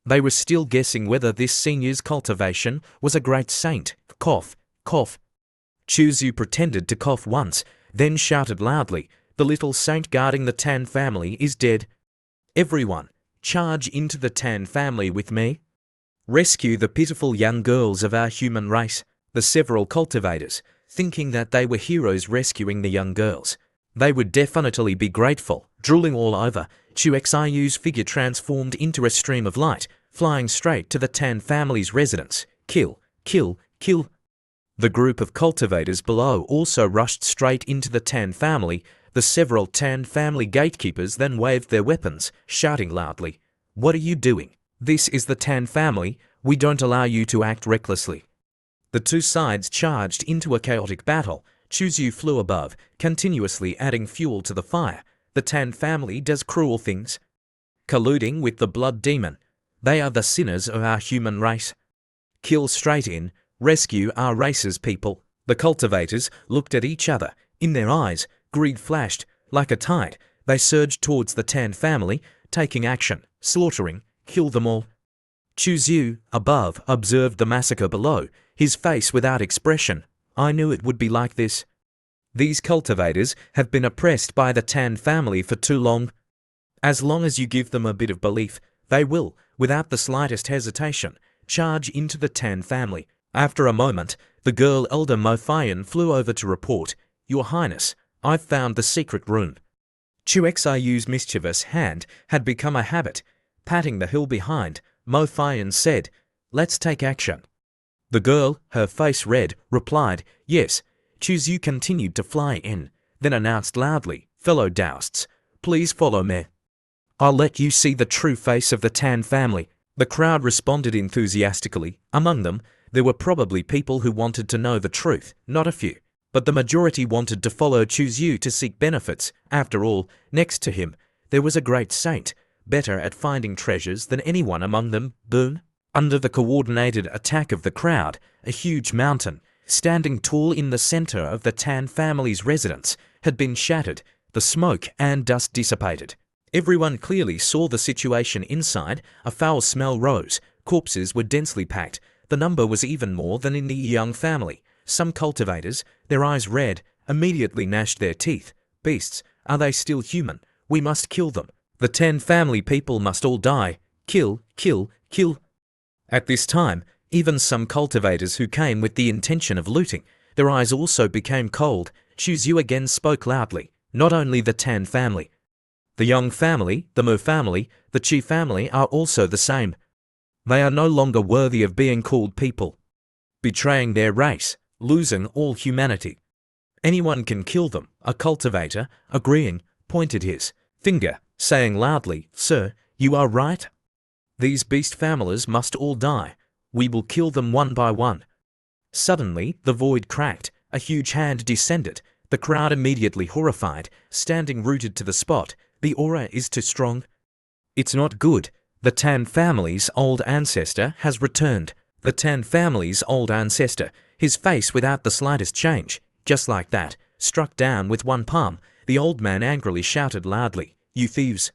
They were still guessing whether this senior's cultivation was a great saint. Cough, cough. Chu Yu pretended to cough once, then shouted loudly, the little saint guarding the Tan family is dead. Everyone, charge into the Tan family with me. Rescue the pitiful young girls of our human race. The several cultivators, thinking that they were heroes rescuing the young girls. They would definitely be grateful. Drooling all over, Chu Xiyu's figure transformed into a stream of light, flying straight to the Tan family's residence. Kill, kill, kill. The group of cultivators below also rushed straight into the Tan family. The several Tan family gatekeepers then waved their weapons, shouting loudly, what are you doing? This is the Tan family. We don't allow you to act recklessly. The two sides charged into a chaotic battle. Chu Yu flew above, continuously adding fuel to the fire. The Tan family does cruel things, colluding with the blood demon. They are the sinners of our human race. Kill straight in, rescue our race's people. The cultivators looked at each other. In their eyes, greed flashed. Like a tide, they surged towards the Tan family, taking action, slaughtering, kill them all. Chu Yu, above, observed the massacre below, his face without expression. I knew it would be like this. These cultivators have been oppressed by the Tan family for too long. As long as you give them a bit of belief, they will, without the slightest hesitation, charge into the Tan family. After a moment, the girl elder Mo Fian flew over to report, Your Highness, I've found the secret room. Chu Xiyu's mischievous hand had become a habit. Patting the hill behind, Mo Fian said, Let's take action. The girl, her face red, replied, "Yes." Chuzyu continued to fly in, then announced loudly, "Fellow Taoists, please follow me. I'll let you see the true face of the Tan family." The crowd responded enthusiastically. Among them, there were probably people who wanted to know the truth, not a few. But the majority wanted to follow Chuzyu to seek benefits. After all, next to him, there was a great saint, better at finding treasures than anyone among them. Boom! Under the coordinated attack of the crowd, a huge mountain, standing tall in the center of the Tan family's residence, had been shattered. The smoke and dust dissipated. Everyone clearly saw the situation inside. A foul smell rose. Corpses were densely packed. The number was even more than in the young family. Some cultivators, their eyes red, immediately gnashed their teeth. "Beasts, are they still human? We must kill them. The Tan family people must all die. Kill, kill, kill." At this time, even some cultivators who came with the intention of looting, their eyes also became cold. Chuzyu again spoke loudly. "Not only the Tan family. The Young family, the Mu family, the Chi family are also the same. They are no longer worthy of being called people, betraying their race, losing all humanity. Anyone can kill them." A cultivator, agreeing, pointed his finger, saying loudly, "Sir, you are right. These beast families must all die. We will kill them one by one." Suddenly, the void cracked. A huge hand descended. The crowd immediately horrified, standing rooted to the spot. "The aura is too strong. It's not good. The Tan family's old ancestor has returned." The Tan family's old ancestor, his face without the slightest change, just like that, struck down with one palm. The old man angrily shouted loudly, "You thieves!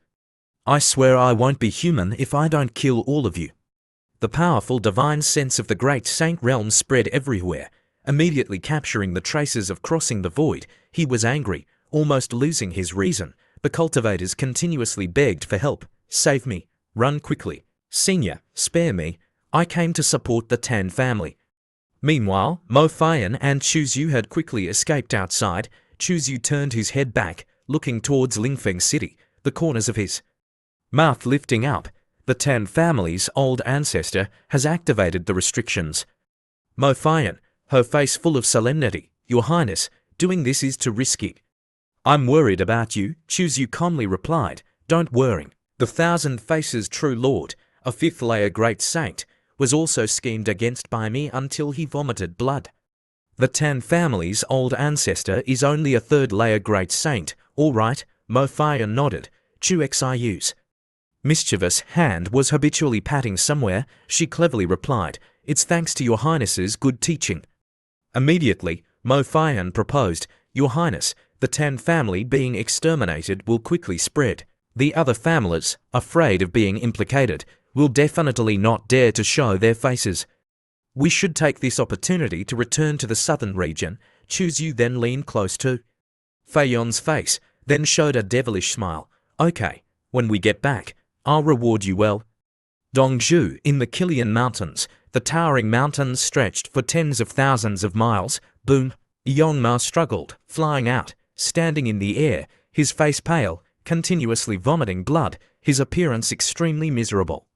I swear I won't be human if I don't kill all of you." The powerful divine sense of the great saint realm spread everywhere, immediately capturing the traces of crossing the void. He was angry, almost losing his reason. The cultivators continuously begged for help. "Save me. Run quickly. Senior, spare me. I came to support the Tan family." Meanwhile, Mo Fian and Chuzyu had quickly escaped outside. Chuzyu turned his head back, looking towards Lingfeng City, the corners of his mouth lifting up. The Tan family's old ancestor has activated the restrictions. Mo Fian, her face full of solemnity, "Your Highness, doing this is too risky." "I'm worried about you," Chuzyu calmly replied. "Don't worry. The Thousand Faces True Lord, a fifth-layer great saint, was also schemed against by me until he vomited blood. The Tan family's old ancestor is only a third-layer great saint." "All right," Mo Fian nodded. Chu Xiu's mischievous hand was habitually patting somewhere. She cleverly replied, "It's thanks to your Highness's good teaching." Immediately, Mo Fian proposed, "Your Highness, the Tan family being exterminated will quickly spread. The other families, afraid of being implicated, will definitely not dare to show their faces. We should take this opportunity to return to the southern region." Chuzyu then leaned close to Feiyon's face, then showed a devilish smile. "Okay, when we get back, I'll reward you well." Dongzhu, in the Kilian Mountains, the towering mountains stretched for tens of thousands of miles. Boom! Yongma struggled, flying out, standing in the air, his face pale, continuously vomiting blood, his appearance extremely miserable.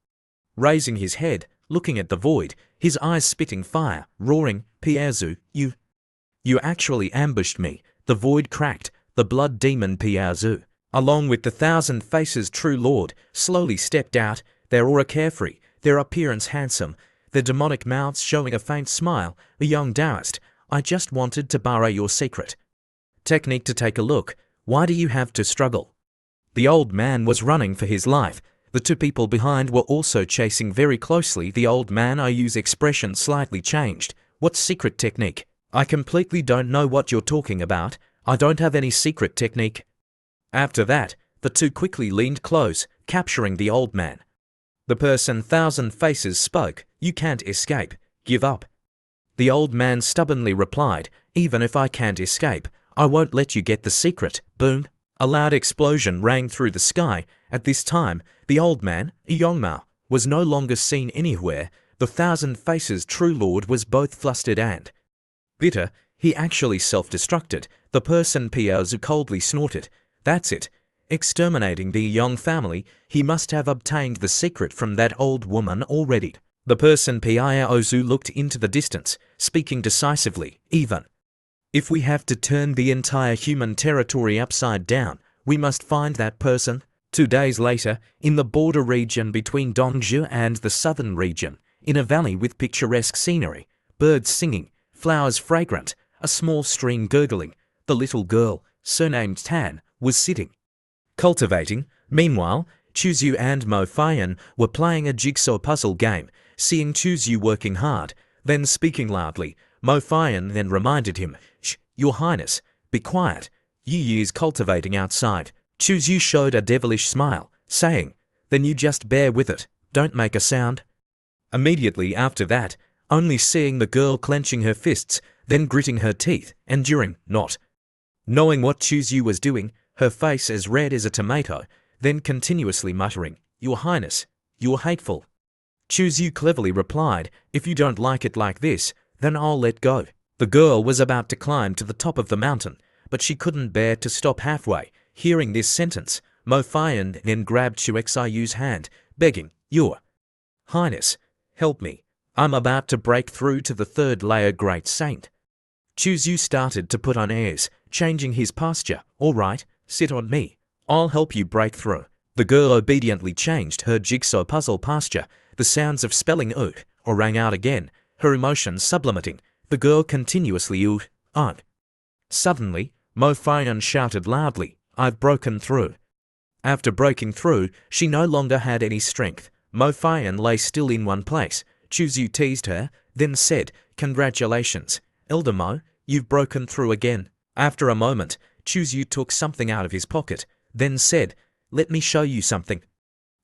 Raising his head, looking at the void, his eyes spitting fire, roaring, "Piazu, you actually ambushed me." The void cracked. The blood demon Piazu, along with the Thousand Faces True Lord, slowly stepped out, their aura carefree, their appearance handsome, their demonic mouths showing a faint smile. "A young Taoist, I just wanted to borrow your secret technique to take a look. Why do you have to struggle?" The old man was running for his life. The two people behind were also chasing very closely. The old man Iu's expression slightly changed. "What secret technique? I completely don't know what you're talking about. I don't have any secret technique." After that, the two quickly leaned close, capturing the old man. The person Thousand Faces spoke, "You can't escape. Give up." The old man stubbornly replied, "Even if I can't escape, I won't let you get the secret." Boom! A loud explosion rang through the sky. At this time, the old man, Yongmao, was no longer seen anywhere. The Thousand Faces True Lord was both flustered and bitter. He actually self-destructed. The person Piazu coldly snorted. "That's it. Exterminating the Yong family, he must have obtained the secret from that old woman already." The person Piaozu looked into the distance, speaking decisively, even if we have to turn the entire human territory upside down, we must find that person. 2 days later, in the border region between Dongzhi and the southern region, in a valley with picturesque scenery, birds singing, flowers fragrant, a small stream gurgling, the little girl, surnamed Tan, was sitting, cultivating. Meanwhile, Chuzyu and Mo Fian were playing a jigsaw puzzle game, seeing Chuzyu working hard, then speaking loudly. Mo Fian then reminded him, "Shh, Your Highness, be quiet. Yu is cultivating outside." Chuzyu showed a devilish smile, saying, "Then you just bear with it, don't make a sound." Immediately after that, only seeing the girl clenching her fists, then gritting her teeth, enduring, not knowing what Chuzyu was doing, her face as red as a tomato, then continuously muttering, "Your Highness, you're hateful." Chuzyu cleverly replied, "If you don't like it like this, then I'll let go." The girl was about to climb to the top of the mountain, but she couldn't bear to stop halfway. Hearing this sentence, Mo Fian then grabbed Xuexiyu's hand, begging, "Your Highness, help me. I'm about to break through to the third layer, Great Saint." Chuzyu started to put on airs, changing his posture. "All right, sit on me. I'll help you break through." The girl obediently changed her jigsaw puzzle posture. The sounds of spelling oot or rang out again, her emotions sublimating. The girl continuously oot, on. Suddenly, Mo Fian shouted loudly, "I've broken through." After breaking through, she no longer had any strength. Mo Fian lay still in one place. Chuzyu teased her, then said, "Congratulations, Elder Mo, you've broken through again." After a moment, Chuzyu took something out of his pocket, then said, "Let me show you something."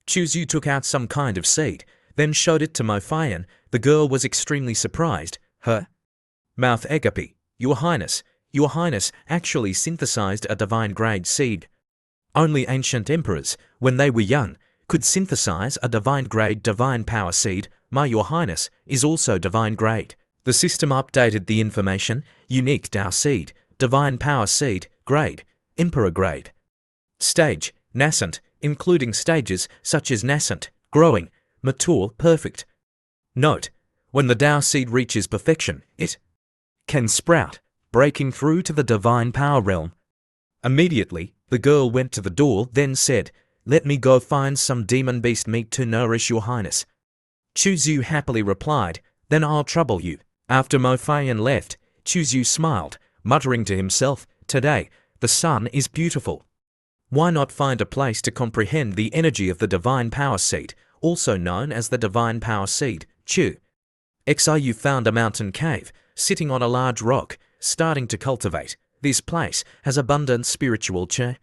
Chuzyu took out some kind of seed, then showed it to Mo Fian. The girl was extremely surprised. Her mouth agape, Your Highness actually synthesized a divine-grade seed. Only ancient emperors, when they were young, could synthesize a divine-grade divine power seed. Your Highness is also divine-grade. The system updated the information, unique Tao seed, divine power seed, grade, emperor grade. Stage, nascent, including stages such as nascent, growing, mature, perfect. Note, when the Tao seed reaches perfection, it can sprout, breaking through to the divine power realm. Immediately, the girl went to the door, then said, "Let me go find some demon beast meat to nourish Your Highness." Chuzyu happily replied, "Then I'll trouble you." After Mo Fian left, Chuzyu smiled, muttering to himself, "Today, the sun is beautiful. Why not find a place to comprehend the energy of the divine power seed, also known as the divine power seed, Chu?" Xiu found a mountain cave, sitting on a large rock, starting to cultivate. This place has abundant spiritual chi.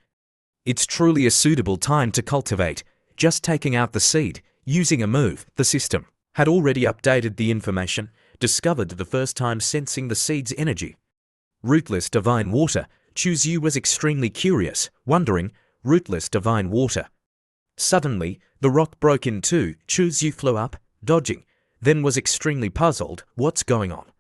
It's truly a suitable time to cultivate. Just taking out the seed, using a move, the system had already updated the information, discovered the first time sensing the seed's energy. Rootless divine water. Chuzyu was extremely curious, wondering, rootless divine water. Suddenly, the rock broke in two. Chuzyu flew up, dodging, then was extremely puzzled. What's going on?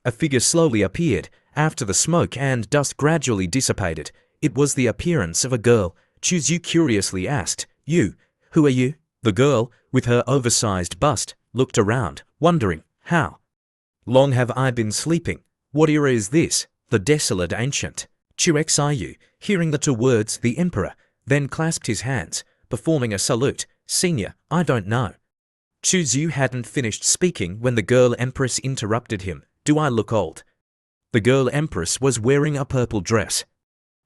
A figure slowly appeared. After the smoke and dust gradually dissipated, it was the appearance of a girl. Chuzyu curiously asked, Who are you?" The girl, with her oversized bust, looked around, wondering, "How long have I been sleeping? What era is this?" The desolate ancient Xuexiu, hearing the two words, the emperor, then clasped his hands, performing a salute. "Senior, I don't know." Chuzyu hadn't finished speaking when the girl empress interrupted him. "Do I look old?" The girl empress was wearing a purple dress,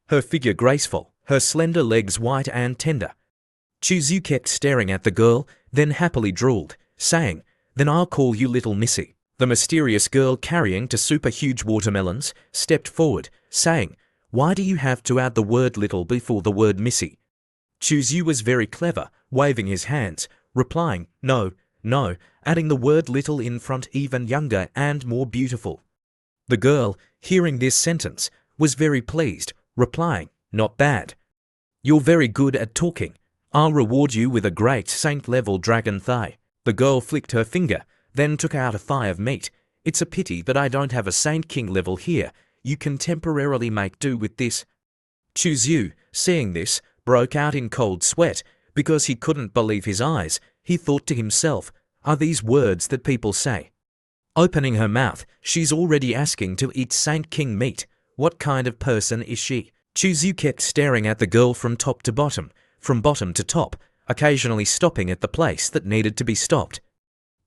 her figure graceful, her slender legs white and tender. Chuzyu kept staring at the girl, then happily drooled, saying, "Then I'll call you Little Missy." The mysterious girl carrying two super huge watermelons stepped forward, saying, "Why do you have to add the word little before the word Missy?" Chuzyu was very clever, waving his hands, replying, No, adding the word little in front, even younger and more beautiful." The girl, hearing this sentence, was very pleased, replying, "Not bad. You're very good at talking. I'll reward you with a great saint-level dragon thigh." The girl flicked her finger, then took out a thigh of meat. "It's a pity that I don't have a Saint King level here. You can temporarily make do with this." Chuzyu, seeing this, broke out in cold sweat, because he couldn't believe his eyes. He thought to himself, are these words that people say. Opening her mouth, she's already asking to eat Saint King meat. What kind of person is she? Chuzyu kept staring at the girl from top to bottom, from bottom to top, occasionally stopping at the place that needed to be stopped.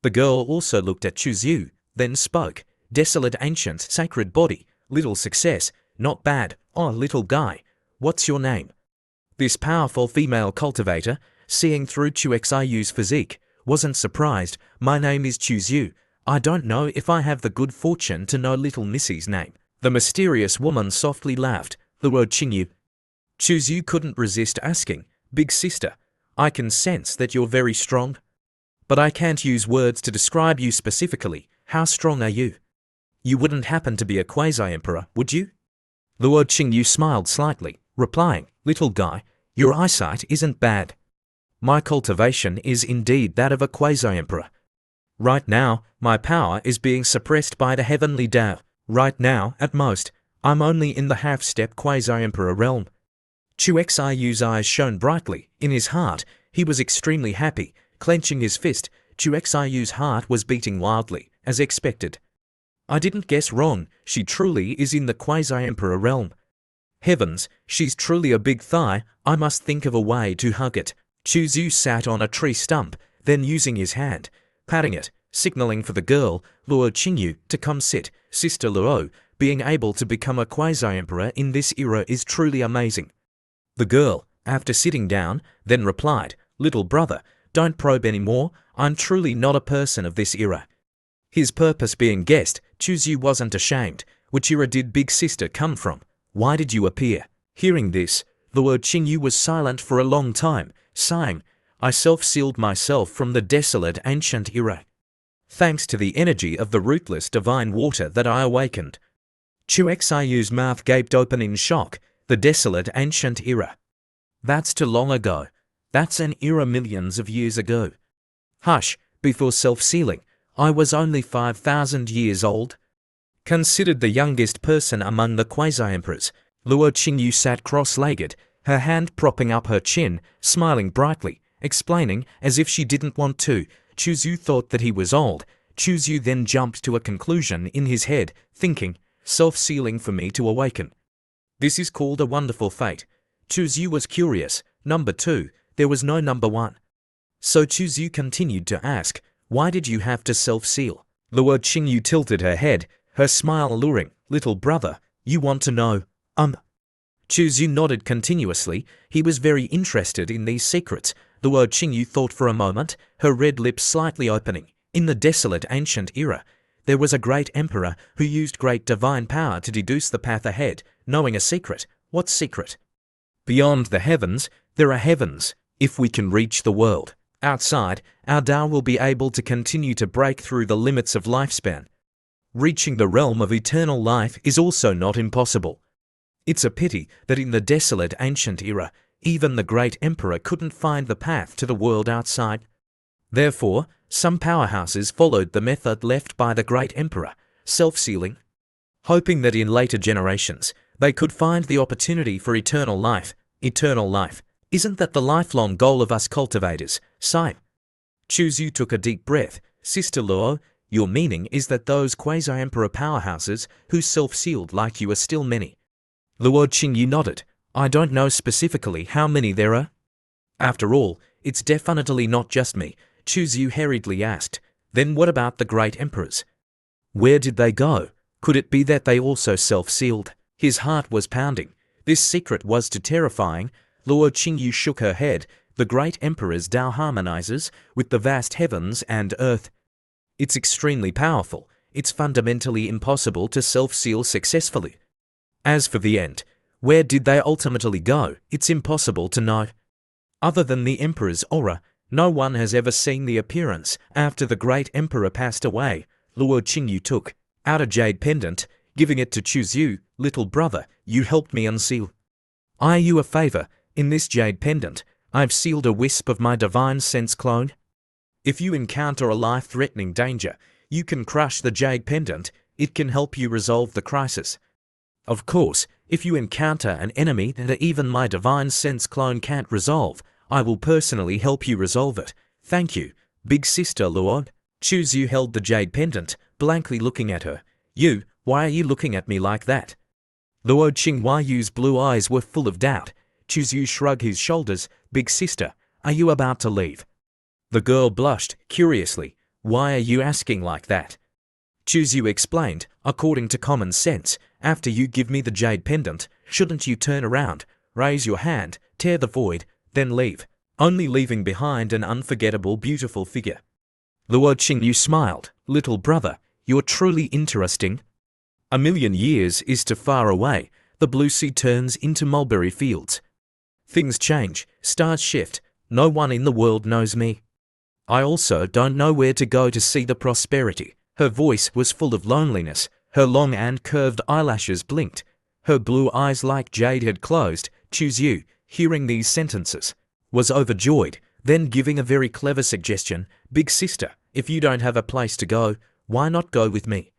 The girl also looked at Chuzyu, then spoke. Desolate ancient sacred body, little success, not bad. Oh, little guy, what's your name? This powerful female cultivator, seeing through Chuxiyu's physique, wasn't surprised. My name is Chuzyu. I don't know if I have the good fortune to know little Missy's name. The mysterious woman softly laughed. The word Qingyu. Chuzyu couldn't resist asking, Big sister, I can sense that you're very strong. But I can't use words to describe you specifically. How strong are you? You wouldn't happen to be a quasi-emperor, would you? The word Qingyu smiled slightly, replying, Little guy, your eyesight isn't bad. My cultivation is indeed that of a quasi-emperor. Right now, my power is being suppressed by the heavenly Tao. Right now, at most, I'm only in the half-step quasi-emperor realm. Chuxiyu's eyes shone brightly. In his heart, he was extremely happy. Clenching his fist, Chuxiyu's heart was beating wildly, as expected. I didn't guess wrong. She truly is in the quasi-emperor realm. Heavens, she's truly a big thigh. I must think of a way to hug it. Chuzyu sat on a tree stump, then using his hand, patting it, signaling for the girl, Luo Qingyu, to come sit. Sister Luo, being able to become a quasi-emperor in this era is truly amazing. The girl, after sitting down, then replied, Little brother, don't probe anymore. I'm truly not a person of this era. His purpose being guessed, Chuzyu wasn't ashamed. Which era did Big Sister come from? Why did you appear? Hearing this, Luo Qingyu was silent for a long time, sighing, I self-sealed myself from the desolate ancient era. Thanks to the energy of the rootless divine water that I awakened. Chuxiyu's mouth gaped open in shock. The desolate ancient era. That's too long ago. That's an era millions of years ago. Hush, before self-sealing, I was only 5,000 years old. Considered the youngest person among the quasi-emperors, Luo Qingyu sat cross-legged, her hand propping up her chin, smiling brightly, explaining as if she didn't want to. Chuzyu thought that he was old. Chuzyu then jumped to a conclusion in his head, thinking, self-sealing for me to awaken. This is called a wonderful fate. Chuzyu was curious. Number 2, there was no number 1. So Chuzyu continued to ask, why did you have to self-seal? Luo Qingyu tilted her head, her smile alluring. Little brother, you want to know? Chuzyu nodded continuously. He was very interested in these secrets. Luo Qingyu thought for a moment, her red lips slightly opening. In the desolate ancient era, there was a great emperor who used great divine power to deduce the path ahead, knowing a secret. What secret? Beyond the heavens, there are heavens. If we can reach the world outside, our Tao will be able to continue to break through the limits of lifespan. Reaching the realm of eternal life is also not impossible. It's a pity that in the desolate ancient era, even the great emperor couldn't find the path to the world outside. Therefore, some powerhouses followed the method left by the great emperor, self-sealing, hoping that in later generations, they could find the opportunity for eternal life. Eternal life. Isn't that the lifelong goal of us cultivators? Sigh. Chuzyu took a deep breath. Sister Luo, your meaning is that those quasi-emperor powerhouses who self-sealed like you are still many. Luo Qingyu nodded. I don't know specifically how many there are. After all, it's definitely not just me, Chuzyu hurriedly asked. Then what about the great emperors? Where did they go? Could it be that they also self-sealed? His heart was pounding. This secret was too terrifying. Luo Qingyu shook her head. The great emperor's Tao harmonizes with the vast heavens and earth. It's extremely powerful. It's fundamentally impossible to self-seal successfully. As for the end, where did they ultimately go? It's impossible to know. Other than the emperor's aura, no one has ever seen the appearance after the great emperor passed away. Luo Qingyu took out a jade pendant, giving it to Chuzyu. Little brother, you helped me unseal. I owe you a favor. In this jade pendant, I've sealed a wisp of my divine sense clone. If you encounter a life-threatening danger, you can crush the jade pendant. It can help you resolve the crisis. Of course, if you encounter an enemy that even my divine sense clone can't resolve, I will personally help you resolve it. Thank you. Big sister Luo. Chu Yu held the jade pendant, blankly looking at her. You, why are you looking at me like that? Luo Qingyu's blue eyes were full of doubt. Chu Yu shrugged his shoulders. Big sister, are you about to leave? The girl blushed, curiously. Why are you asking like that? Chu Yu explained, according to common sense, after you give me the jade pendant, shouldn't you turn around, raise your hand, tear the void, then leave, only leaving behind an unforgettable beautiful figure. Luo Qingyu smiled. Little brother, you're truly interesting. A million years is too far away. The blue sea turns into mulberry fields. Things change, stars shift. No one in the world knows me. I also don't know where to go to see the prosperity. Her voice was full of loneliness. Her long and curved eyelashes blinked. Her blue eyes like jade had closed. Chu Yu, hearing these sentences, was overjoyed, then giving a very clever suggestion. Big sister, if you don't have a place to go, why not go with me?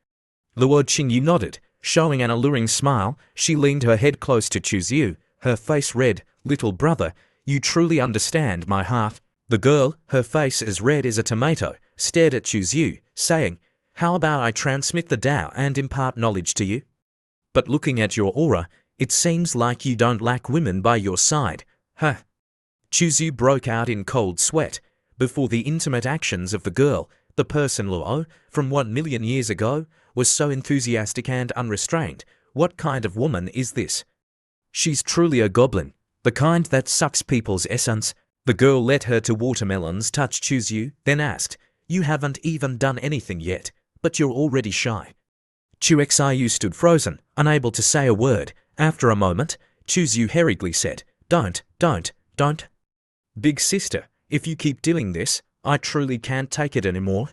Luo Qingyu nodded, showing an alluring smile. She leaned her head close to Chu Yu, her face red. Little brother, you truly understand my heart. The girl, her face as red as a tomato, stared at Chu Yu, saying, how about I transmit the Tao and impart knowledge to you? But looking at your aura, it seems like you don't lack women by your side. Huh? Chu Yu broke out in cold sweat. Before the intimate actions of the girl, the person Luo, from 1 million years ago, was so enthusiastic and unrestrained. What kind of woman is this? She's truly a goblin, the kind that sucks people's essence. The girl led her to watermelons, touched Chu Yu, then asked, you haven't even done anything yet, but you're already shy. Chu Xiu stood frozen, unable to say a word. After a moment, Chu Yu hurriedly said, don't. Big sister, if you keep doing this, I truly can't take it anymore.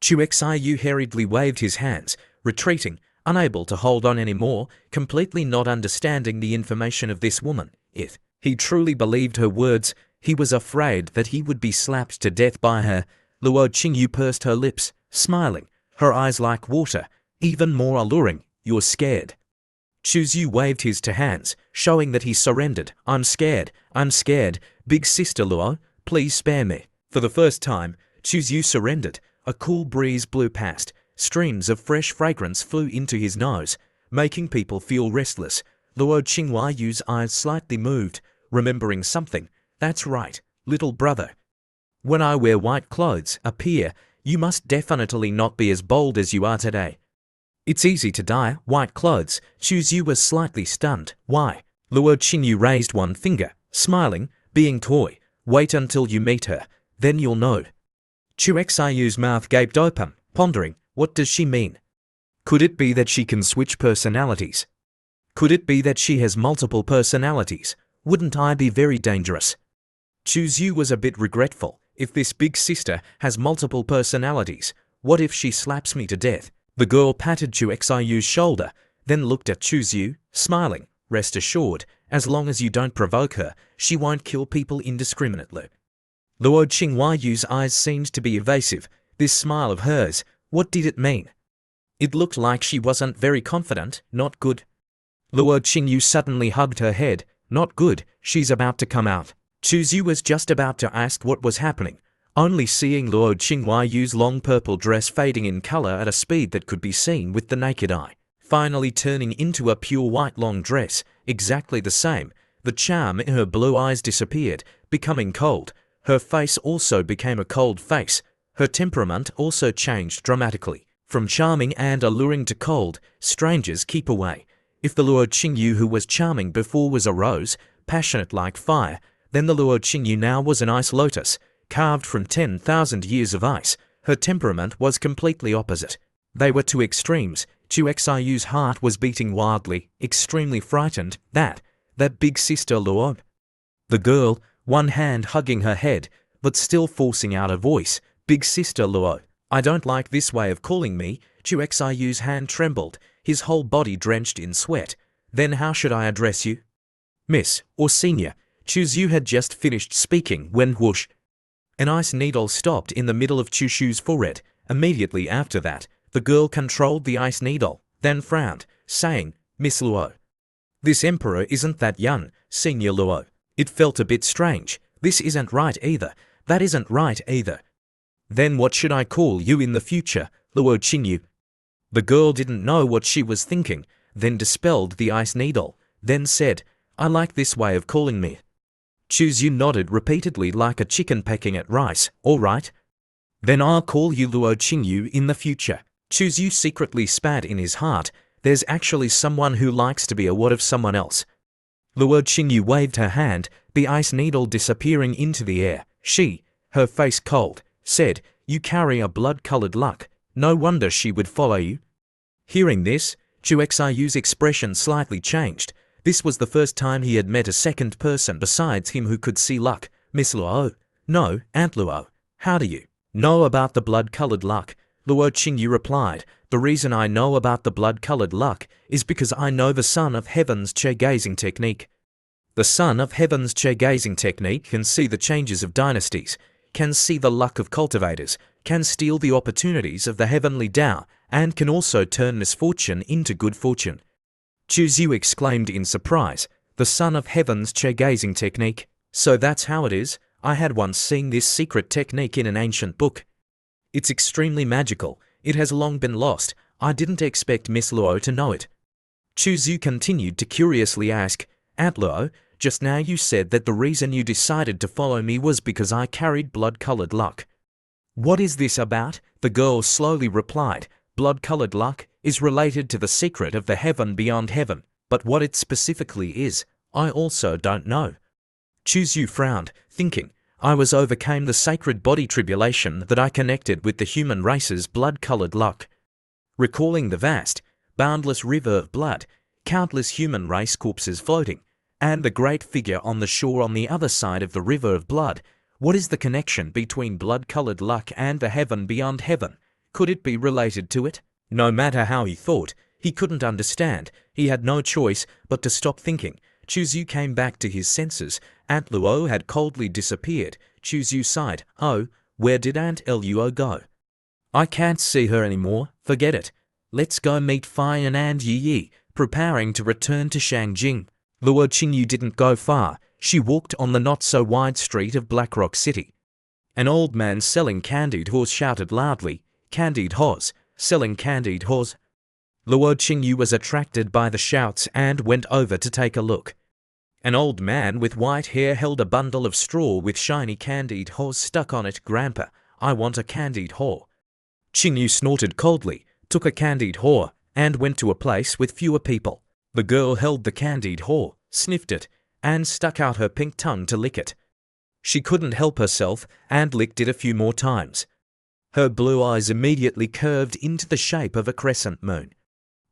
Chu Xiu hurriedly waved his hands, retreating, unable to hold on anymore, completely not understanding the information of this woman. If he truly believed her words, he was afraid that he would be slapped to death by her. Luo Qingyu pursed her lips, smiling, her eyes like water, even more alluring. You're scared. Chu Yu waved his two hands, showing that he surrendered. I'm scared. Big sister Luo, please spare me. For the first time, Chu Yu surrendered. A cool breeze blew past. Streams of fresh fragrance flew into his nose, making people feel restless. Luo Qingyu's eyes slightly moved, remembering something. That's right, little brother. When I wear white clothes, appear, you must definitely not be as bold as you are today. It's easy to dye white clothes. Chu Yu was slightly stunned. Why? Luo Qingyu raised one finger, smiling, being coy. Wait until you meet her, then you'll know. Chu Xiu's mouth gaped open, pondering, what does she mean? Could it be that she can switch personalities? Could it be that she has multiple personalities? Wouldn't I be very dangerous? Chu Yu was a bit regretful. If this big sister has multiple personalities, what if she slaps me to death? The girl patted Chu Xiu's shoulder, then looked at Chu Yu, smiling. Rest assured, as long as you don't provoke her, she won't kill people indiscriminately. Luo Qingyu's eyes seemed to be evasive. This smile of hers, what did it mean? It looked like she wasn't very confident. Not good. Luo Qingyu suddenly hugged her head. Not good, she's about to come out. Chu Yu was just about to ask what was happening, only seeing Luo Qingyu's long purple dress fading in color at a speed that could be seen with the naked eye, finally turning into a pure white long dress, exactly the same. The charm in her blue eyes disappeared, becoming cold. Her face also became a cold face. Her temperament also changed dramatically. From charming and alluring to cold, strangers keep away. If the Luo Qingyu who was charming before was a rose, passionate like fire, then the Luo Qingyu now was an ice lotus, carved from 10,000 years of ice. Her temperament was completely opposite. They were two extremes. Chu Xiu's heart was beating wildly, extremely frightened. That big sister Luo. The girl, one hand hugging her head, but still forcing out a voice. Big sister Luo, I don't like this way of calling me. Chu Xiu's hand trembled, his whole body drenched in sweat. Then how should I address you? Miss, or senior? Chu Yu had just finished speaking when whoosh, an ice needle stopped in the middle of Chu Xiu's forehead. Immediately after that, the girl controlled the ice needle, then frowned, saying, Miss Luo. This emperor isn't that young, Senior Luo. It felt a bit strange. This isn't right either. That isn't right either. Then what should I call you in the future, Luo Qingyu? The girl didn't know what she was thinking, then dispelled the ice needle, then said, I like this way of calling me. Chuzyu nodded repeatedly like a chicken pecking at rice. All right. Then I'll call you Luo Qingyu in the future. Chuzyu secretly spat in his heart. There's actually someone who likes to be a what of someone else. Luo Qingyu waved her hand, the ice needle disappearing into the air. She, her face cold, said, You carry a blood-colored luck. No wonder she would follow you. Hearing this, Chu Xiyu's expression slightly changed. This was the first time he had met a second person besides him who could see luck. Miss Luo. No, Aunt Luo. How do you know about the blood-colored luck? Luo Qingyu replied, The reason I know about the blood-colored luck is because I know the Son of Heaven's Che-gazing technique. The Son of Heaven's Che-gazing technique can see the changes of dynasties, can see the luck of cultivators, can steal the opportunities of the heavenly Tao, and can also turn misfortune into good fortune. Chuzyu exclaimed in surprise, The Son of Heaven's Che-gazing technique. So that's how it is. I had once seen this secret technique in an ancient book. It's extremely magical. It has long been lost. I didn't expect Miss Luo to know it. Chuzyu continued to curiously ask, Aunt Luo, just now you said that the reason you decided to follow me was because I carried blood-colored luck. What is this about? The girl slowly replied, Blood-colored luck is related to the secret of the heaven beyond heaven, but what it specifically is, I also don't know. Chuzyu frowned, thinking, I overcame the sacred body tribulation that I connected with the human race's blood-colored luck. Recalling the vast, boundless river of blood, countless human race corpses floating, and the great figure on the shore on the other side of the river of blood, what is the connection between blood-colored luck and the heaven beyond heaven? Could it be related to it? No matter how he thought, he couldn't understand. He had no choice but to stop thinking. Chuzyu came back to his senses. Aunt Luo had coldly disappeared. Chuzyu sighed. Oh, where did Aunt Luo go? I can't see her anymore. Forget it. Let's go meet Fian and Yi Yi, preparing to return to Shangjing. Luo Qingyu didn't go far. She walked on the not-so-wide street of Blackrock City. An old man selling candied horse shouted loudly, Candied horse, selling candied horse. Luo Qingyu was attracted by the shouts and went over to take a look. An old man with white hair held a bundle of straw with shiny candied horse stuck on it. Grandpa, I want a candied whore. Qingyu snorted coldly, took a candied whore, and went to a place with fewer people. The girl held the candied whore, sniffed it, and stuck out her pink tongue to lick it. She couldn't help herself and licked it a few more times. Her blue eyes immediately curved into the shape of a crescent moon.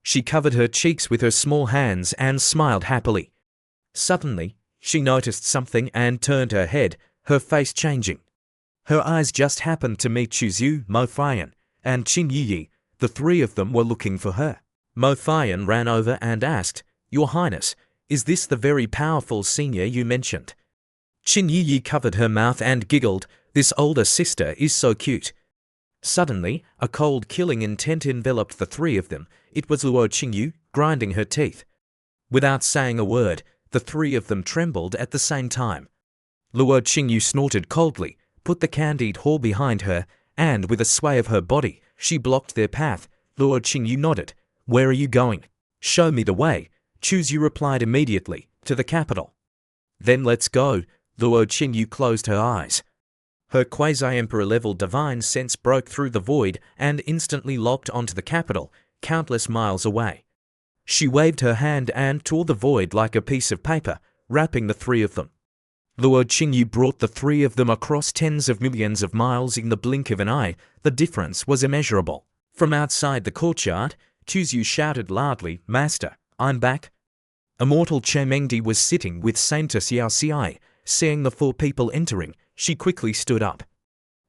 She covered her cheeks with her small hands and smiled happily. Suddenly, she noticed something and turned her head, her face changing. Her eyes just happened to meet Chuzyu, Mo Fian, and Qin Yiyi. The three of them were looking for her. Mo Fian ran over and asked, Your Highness, is this the very powerful senior you mentioned? Qin Yiyi covered her mouth and giggled, This older sister is so cute. Suddenly, a cold killing intent enveloped the three of them. It was Luo Qingyu, grinding her teeth. Without saying a word, the three of them trembled at the same time. Luo Qingyu snorted coldly, put the candied whore behind her, and with a sway of her body, she blocked their path. Luo Qingyu nodded. Where are you going? Show me the way. Chuzyu replied immediately, to the capital. Then let's go. Luo Qingyu closed her eyes. Her quasi-emperor-level divine sense broke through the void and instantly locked onto the capital, countless miles away. She waved her hand and tore the void like a piece of paper, wrapping the three of them. Luo Qingyu brought the three of them across tens of millions of miles in the blink of an eye. The difference was immeasurable. From outside the courtyard, Chuzyu shouted loudly, Master, I'm back. Immortal Chemengdi was sitting with Saint Xiaoxi. Seeing the four people entering, she quickly stood up.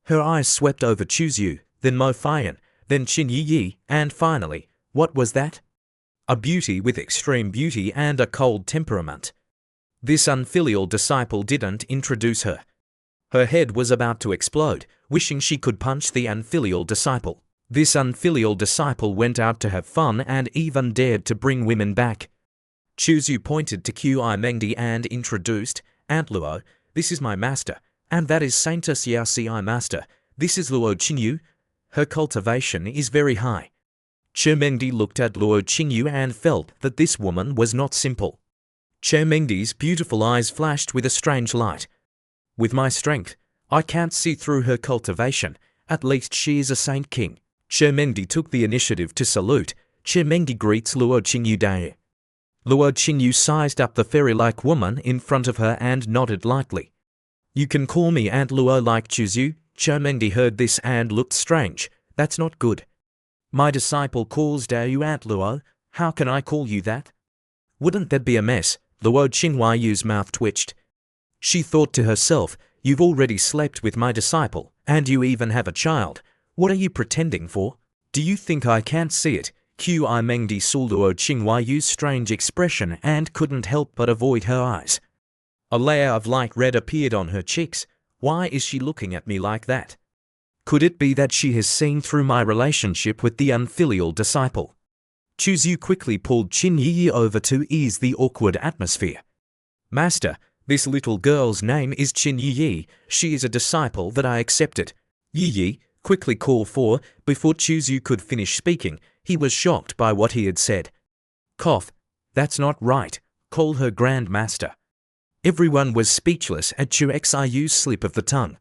Her eyes swept over Chuzyu, then Mo Fian, then Qin Yiyi, and finally, what was that? A beauty with extreme beauty and a cold temperament. This unfilial disciple didn't introduce her. Her head was about to explode, wishing she could punch the unfilial disciple. This unfilial disciple went out to have fun and even dared to bring women back. Chuzyu pointed to Qi Mengdi and introduced, Aunt Luo, this is my master, and that is Saint Xiaoxi Master. This is Luo Qingyu. Her cultivation is very high. Chermengdi looked at Luo Qingyu and felt that this woman was not simple. Chermengdi's beautiful eyes flashed with a strange light. With my strength, I can't see through her cultivation. At least she is a saint king. Chermengdi took the initiative to salute. Chermengdi greets Luo Qingyu Day. Luo Qingyu sized up the fairy-like woman in front of her and nodded lightly. You can call me Aunt Luo like Chuzyu. Chermengdi heard this and looked strange. That's not good. My disciple calls Dayu Aunt Luo. How can I call you that? Wouldn't that be a mess? Luo Qingyu's mouth twitched. She thought to herself, you've already slept with my disciple, and you even have a child. What are you pretending for? Do you think I can't see it? Mengdi saw Luo Qingyu's strange expression and couldn't help but avoid her eyes. A layer of light red appeared on her cheeks. Why is she looking at me like that? Could it be that she has seen through my relationship with the unfilial disciple? Chuzyu quickly pulled Qinyi over to ease the awkward atmosphere. Master, this little girl's name is Qinyi. She is a disciple that I accepted. Yi quickly called for. Before Chuzyu could finish speaking, he was shocked by what he had said. Cough. That's not right. Call her Grand Master. Everyone was speechless at Chuxiyu's slip of the tongue.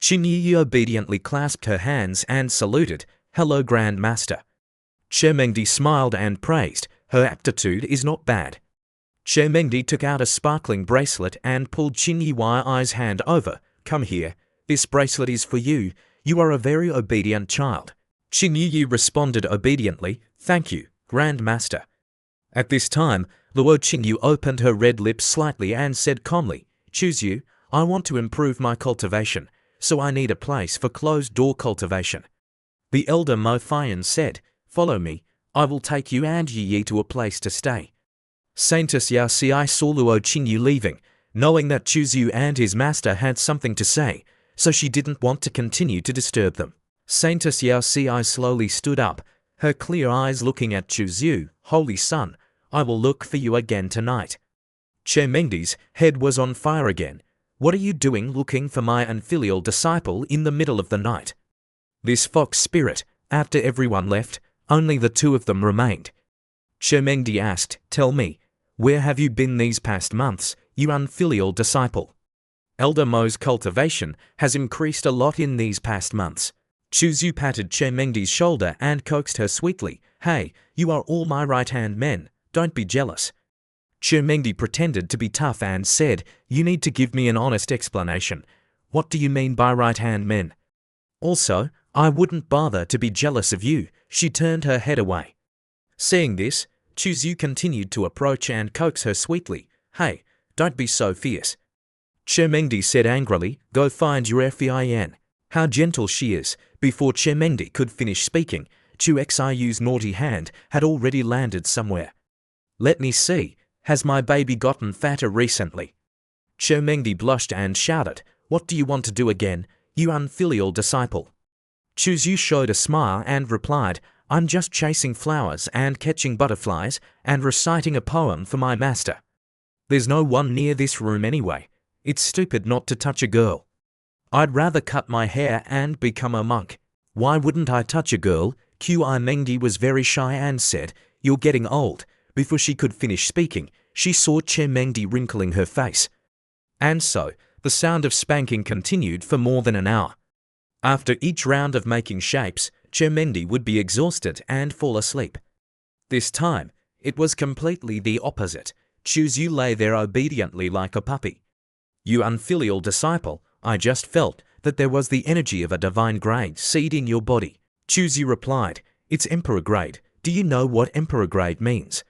Qinyi obediently clasped her hands and saluted. Hello, Grand Master. Chermengdi smiled and praised. Her aptitude is not bad. Chermengdi took out a sparkling bracelet and pulled Qinyi's hand over. Come here. This bracelet is for you. You are a very obedient child. Qinyi responded obediently. Thank you, Grand Master. At this time, Luo Qingyu opened her red lips slightly and said calmly, Chuzyu, I want to improve my cultivation, so I need a place for closed-door cultivation. The elder Mo Fian said, Follow me, I will take you and Yi to a place to stay. Saintess Yao Ci saw Luo Qingyu leaving, knowing that Chuzyu and his master had something to say, so she didn't want to continue to disturb them. Saintess Yao Ci slowly stood up, her clear eyes looking at Chuzyu. Holy son, I will look for you again tonight. Chermengdi's head was on fire again. What are you doing looking for my unfilial disciple in the middle of the night? This fox spirit. After everyone left, only the two of them remained. Chermengdi asked, Tell me, where have you been these past months, you unfilial disciple? Elder Mo's cultivation has increased a lot in these past months. Chuzyu patted Chermengdi's shoulder and coaxed her sweetly. Hey, you are all my right-hand men. Don't be jealous. Chermengdi pretended to be tough and said, You need to give me an honest explanation. What do you mean by right-hand men? Also, I wouldn't bother to be jealous of you. She turned her head away. Seeing this, Chuzyu continued to approach and coax her sweetly. Hey, don't be so fierce. Chermengdi said angrily, Go find your Fin. How gentle she is. Before Chermengdi could finish speaking, Chuxiyu's naughty hand had already landed somewhere. Let me see. Has my baby gotten fatter recently? Chermengdi blushed and shouted, What do you want to do again, you unfilial disciple? Chuzyu showed a smile and replied, I'm just chasing flowers and catching butterflies and reciting a poem for my master. There's no one near this room anyway. It's stupid not to touch a girl. I'd rather cut my hair and become a monk. Why wouldn't I touch a girl? Mengdi was very shy and said, You're getting old. Before she could finish speaking, she saw Chermengdi wrinkling her face. And so, the sound of spanking continued for more than an hour. After each round of making shapes, Chermengdi would be exhausted and fall asleep. This time, it was completely the opposite. Chuzyu lay there obediently like a puppy. You unfilial disciple, I just felt that there was the energy of a divine grade seed in your body. Chuzyu replied, It's emperor grade. Do you know what emperor grade means?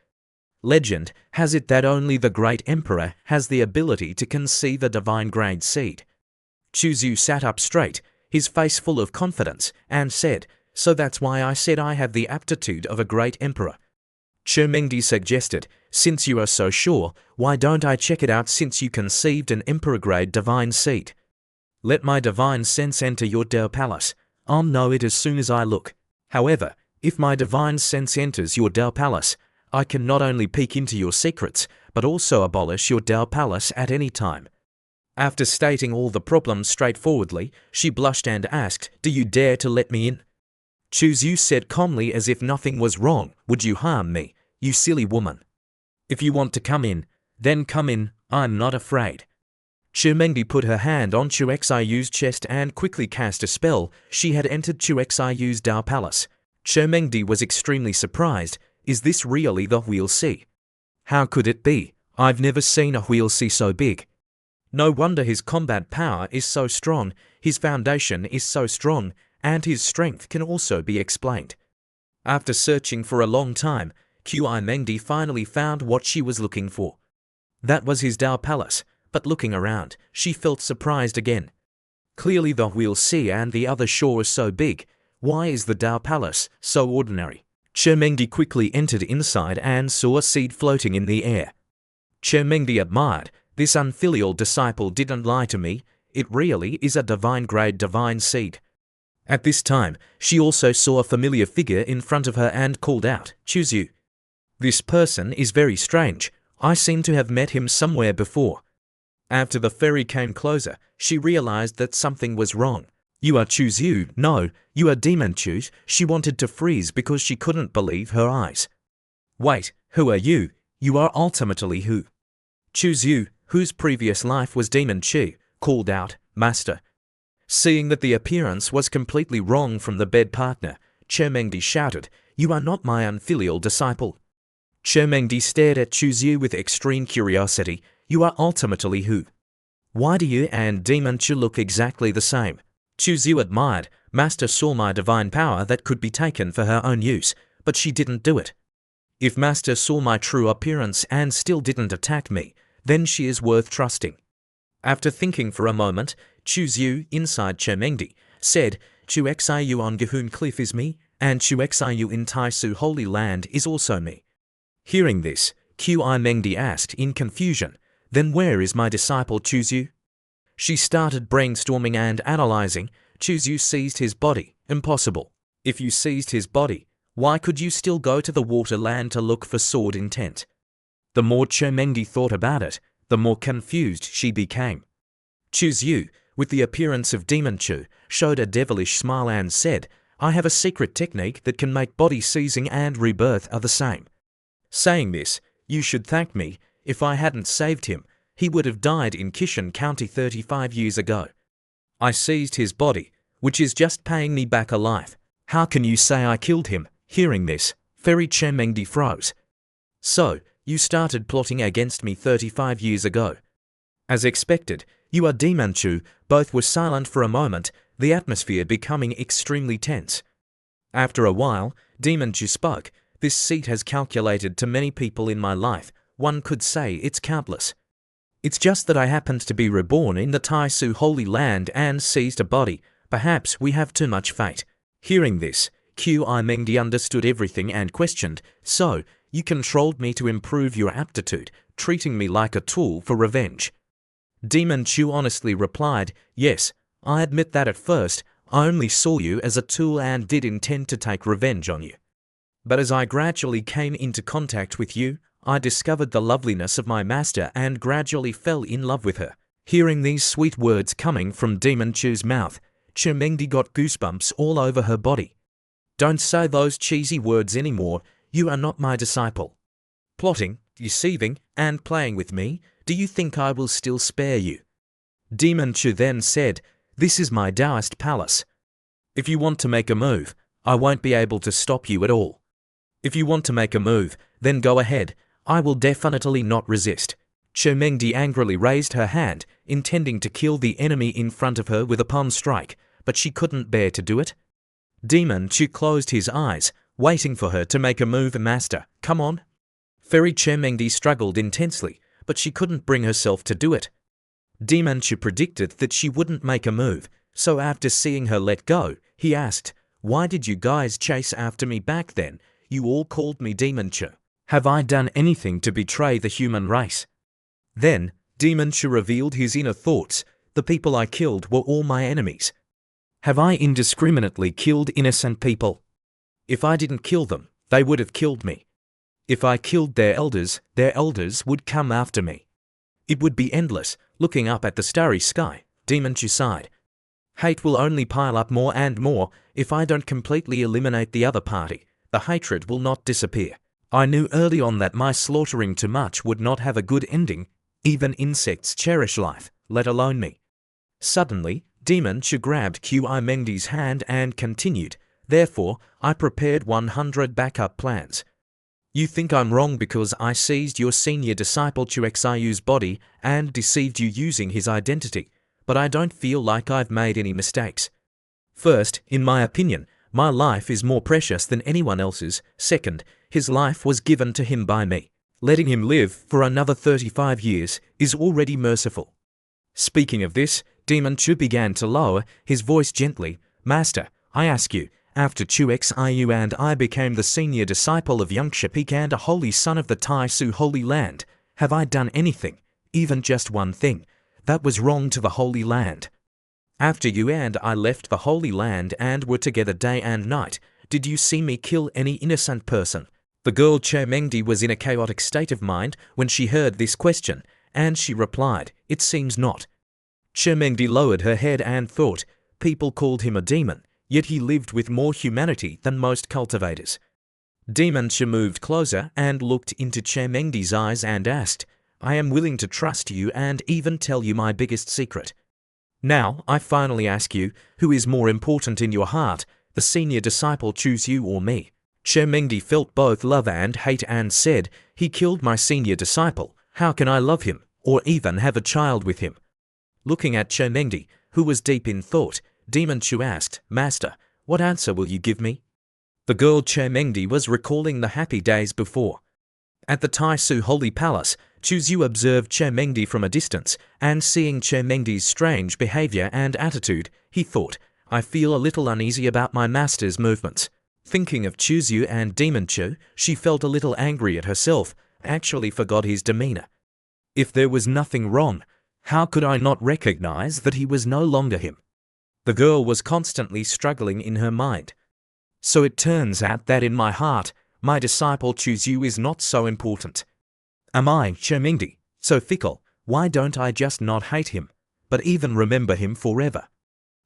Legend has it that only the great emperor has the ability to conceive a divine grade seed. Chuzyu sat up straight, his face full of confidence, and said, So that's why I said I have the aptitude of a great emperor. Chermengdi suggested, Since you are so sure, why don't I check it out since you conceived an emperor-grade divine seed? Let my divine sense enter your Dao Palace. I'll know it as soon as I look. However, if my divine sense enters your Dao Palace, I can not only peek into your secrets, but also abolish your Dao Palace at any time. After stating all the problems straightforwardly, she blushed and asked, "Do you dare to let me in?" Chu said calmly as if nothing was wrong, "Would you harm me, you silly woman? If you want to come in, then come in, I'm not afraid." Mengdi put her hand on Xiu's chest and quickly cast a spell. She had entered Xiu's Dao Palace. Mengdi was extremely surprised. Is this really the Wheel C? How could it be? I've never seen a Wheel C so big. No wonder his combat power is so strong, his foundation is so strong, and his strength can also be explained. After searching for a long time, Mengdi finally found what she was looking for. That was his Dao Palace, but looking around, she felt surprised again. Clearly the Wheel C and the other shore are so big. Why is the Dao Palace so ordinary? Mengdi quickly entered inside and saw a seed floating in the air. Mengdi admired. This unfilial disciple didn't lie to me. It really is a divine-grade divine seed. At this time, she also saw a familiar figure in front of her and called out, "Chu. This person is very strange. I seem to have met him somewhere before." After the fairy came closer, she realized that something was wrong. "You are Chu. No, you are Demon Chu." She wanted to freeze because she couldn't believe her eyes. "Wait, who are you? You are ultimately who?" Chu, whose previous life was Demon Chu, called out, "Master." Seeing that the appearance was completely wrong from the bed partner, Mengdi shouted, "You are not my unfilial disciple." Mengdi stared at Chu with extreme curiosity. "You are ultimately who? Why do you and Demon Chu look exactly the same?" Chu admired. "Master saw my divine power that could be taken for her own use, but she didn't do it. If Master saw my true appearance and still didn't attack me, then she is worth trusting." After thinking for a moment, Chu, inside Mengdi, said, "Xiu on Gihun Cliff is me, and Xiu in Taisu Holy Land is also me." Hearing this, Mengdi asked in confusion, "Then where is my disciple Chu?" She started brainstorming and analyzing. Chu seized his body. Impossible. If you seized his body, why could you still go to the water land to look for sword intent? The more Mengdi thought about it, the more confused she became. Chu, with the appearance of Demon Chu, showed a devilish smile and said, "I have a secret technique that can make body seizing and rebirth are the same. Saying this, you should thank me. If I hadn't saved him, he would have died in Kishan County 35 years ago. I seized his body, which is just paying me back a life. How can you say I killed him?" Hearing this, Fairy Mengdi froze. "So, you started plotting against me 35 years ago." As expected, "You are Demon Chu." Both were silent for a moment, the atmosphere becoming extremely tense. After a while, Demon Chu spoke. "This seat has calculated to many people in my life. One could say it's countless. It's just that I happened to be reborn in the Taisu Holy Land and seized a body. Perhaps we have too much fate." Hearing this, Mengdi understood everything and questioned, "So, you controlled me to improve your aptitude, treating me like a tool for revenge?" Demon Chu honestly replied, "Yes, I admit that at first, I only saw you as a tool and did intend to take revenge on you. But as I gradually came into contact with you, I discovered the loveliness of my master and gradually fell in love with her." Hearing these sweet words coming from Demon Chu's mouth, Mengdi got goosebumps all over her body. "Don't say those cheesy words anymore. You are not my disciple. Plotting, deceiving, and playing with me, do you think I will still spare you?" Demon Chu then said, "This is my Taoist palace. If you want to make a move, I won't be able to stop you at all. If you want to make a move, then go ahead. I will definitely not resist." Mengdi angrily raised her hand, intending to kill the enemy in front of her with a palm strike, but she couldn't bear to do it. Demon Chu closed his eyes, waiting for her to make a move. "Master, come on." Fairy Mengdi struggled intensely, but she couldn't bring herself to do it. Demon Chu predicted that she wouldn't make a move, so after seeing her let go, he asked, "Why did you guys chase after me back then? You all called me Demon Chu. Have I done anything to betray the human race?" Then, Demon Chu revealed his inner thoughts. "The people I killed were all my enemies. Have I indiscriminately killed innocent people? If I didn't kill them, they would have killed me. If I killed their elders would come after me. It would be endless. Looking up at the starry sky, Demon Chu sighed. Hate will only pile up more and more if I don't completely eliminate the other party. The hatred will not disappear. I knew early on that my slaughtering too much would not have a good ending. Even insects cherish life, let alone me. Suddenly, Demon Chu grabbed Qi Mengdi's hand and continued, therefore, I prepared 100 backup plans. You think I'm wrong because I seized your senior disciple Chu Xiu's body and deceived you using his identity, but I don't feel like I've made any mistakes. First, in my opinion, my life is more precious than anyone else's. Second, his life was given to him by me. Letting him live for another 35 years is already merciful. Speaking of this, Demon Chu began to lower his voice gently. Master, I ask you, after Chu Xiu and I became the senior disciple of Young Shipik and a holy son of the Tai Su Holy Land, have I done anything, even just one thing, that was wrong to the Holy Land? After you and I left the Holy Land and were together day and night, did you see me kill any innocent person? The girl Che Mengdi was in a chaotic state of mind when she heard this question, and she replied, it seems not. Che Mengdi lowered her head and thought, people called him a demon, yet he lived with more humanity than most cultivators. Demon Chu moved closer and looked into Che Mengdi's eyes and asked, I am willing to trust you and even tell you my biggest secret. Now, I finally ask you, who is more important in your heart, the senior disciple choose you or me? Che Mengdi felt both love and hate and said, he killed my senior disciple, how can I love him, or even have a child with him? Looking at Che Mengdi, who was deep in thought, Demon Chu asked, Master, what answer will you give me? The girl Che Mengdi was recalling the happy days before. At the Tai Su Holy Palace, Chu Xiu observed Che Mengdi from a distance, and seeing Che Mengdi's strange behavior and attitude, he thought, I feel a little uneasy about my master's movements. Thinking of Chu Xiu and Demon Chu, she felt a little angry at herself, actually forgot his demeanor. If there was nothing wrong, how could I not recognize that he was no longer him? The girl was constantly struggling in her mind. So it turns out that in my heart, my disciple Chu Xiu is not so important. Am I, Che Mengdi, so fickle? Why don't I just not hate him, but even remember him forever?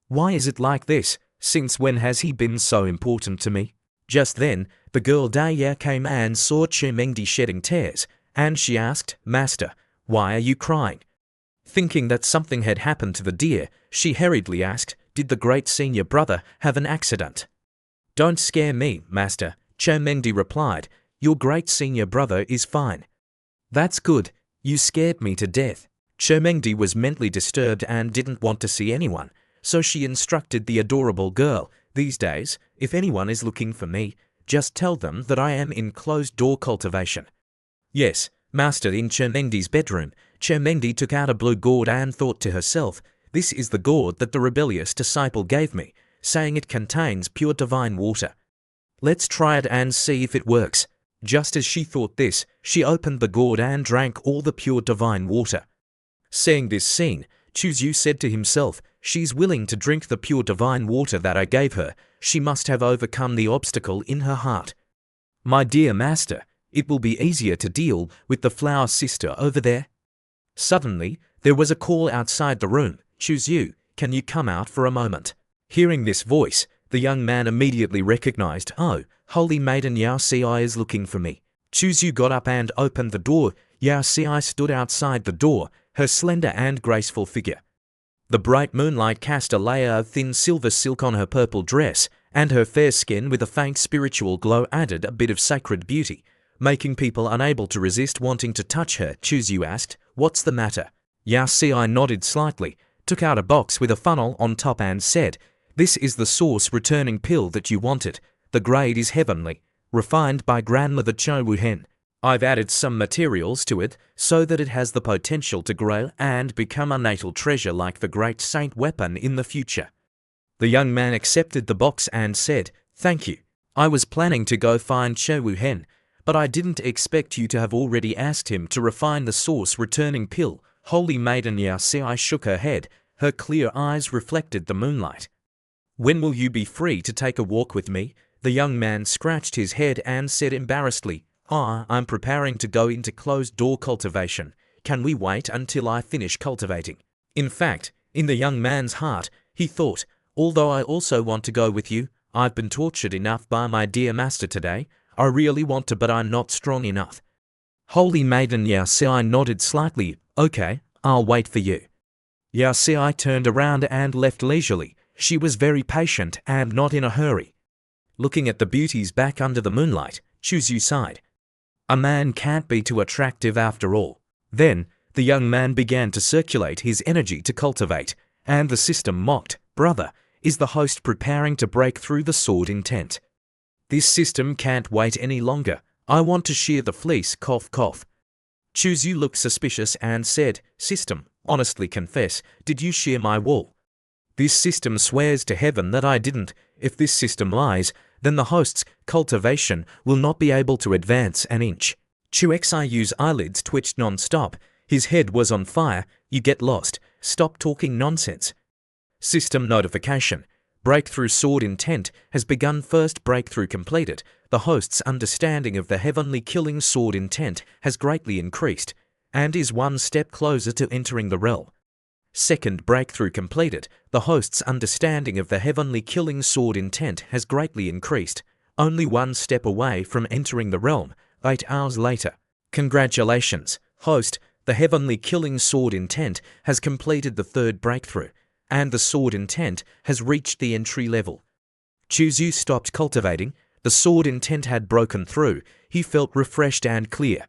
Why is it like this? Since when has he been so important to me? Just then, the girl Daya came and saw Che Mengdi shedding tears, and she asked, Master, why are you crying? Thinking that something had happened to the deer, she hurriedly asked, did the great senior brother have an accident? Don't scare me, Master, Che Mengdi replied, your great senior brother is fine. That's good, you scared me to death. Che Mengdi was mentally disturbed and didn't want to see anyone, so she instructed the adorable girl, these days, if anyone is looking for me, just tell them that I am in closed-door cultivation. Yes, Master, in Che Mengdi's bedroom, Che Mengdi took out a blue gourd and thought to herself, this is the gourd that the rebellious disciple gave me, saying it contains pure divine water. Let's try it and see if it works. Just as she thought this, she opened the gourd and drank all the pure divine water. Seeing this scene, Chu Xiu said to himself, she's willing to drink the pure divine water that I gave her, she must have overcome the obstacle in her heart. My dear master, it will be easier to deal with the flower sister over there. Suddenly, there was a call outside the room, Chu Xiu, can you come out for a moment? Hearing this voice, the young man immediately recognized, oh, holy maiden Yao Ci is looking for me. Chu Xiu got up and opened the door. Yao Ci stood outside the door, her slender and graceful figure. The bright moonlight cast a layer of thin silver silk on her purple dress, and her fair skin with a faint spiritual glow added a bit of sacred beauty, making people unable to resist wanting to touch her. Chu Xiu asked, what's the matter? Yao Ci nodded slightly, took out a box with a funnel on top and said, this is the source returning pill that you wanted. The grade is heavenly, refined by grandmother Cho Wu Hen. I've added some materials to it so that it has the potential to grow and become a natal treasure like the great saint weapon in the future. The young man accepted the box and said, thank you. I was planning to go find Cho Wu Hen, but I didn't expect you to have already asked him to refine the source returning pill. Holy maiden Yao Ci shook her head, her clear eyes reflected the moonlight. When will you be free to take a walk with me? The young man scratched his head and said embarrassedly, I'm preparing to go into closed-door cultivation. can we wait until I finish cultivating? In fact, in the young man's heart, he thought, although I also want to go with you, I've been tortured enough by my dear master today. I really want to, but I'm not strong enough. Holy maiden Yao Sei nodded slightly. Okay, I'll wait for you. Yao Sei turned around and left leisurely. She was very patient and not in a hurry. Looking at the beauties back under the moonlight, Chuzyu sighed. A man can't be too attractive after all. Then, the young man began to circulate his energy to cultivate, and the system mocked, Brother, is the host preparing to break through the sword intent? This system can't wait any longer. I want to shear the fleece, cough cough. Chuzyu looked suspicious and said, System, honestly confess, did you shear my wool? This system swears to heaven that I didn't. If this system lies, then the host's cultivation will not be able to advance an inch. Chuxiyu's eyelids twitched non-stop. His head was on fire. You get lost. Stop talking nonsense. System notification. Breakthrough sword intent has begun. First breakthrough completed. The host's understanding of the heavenly killing sword intent has greatly increased, and is one step closer to entering the realm. Second breakthrough completed. The host's understanding of the heavenly killing sword intent has greatly increased, only one step away from entering the realm. 8 hours later. Congratulations, host. The heavenly killing sword intent has completed the third breakthrough, and the sword intent has reached the entry level. Chuzyu stopped cultivating. The sword intent had broken through. He felt refreshed and clear.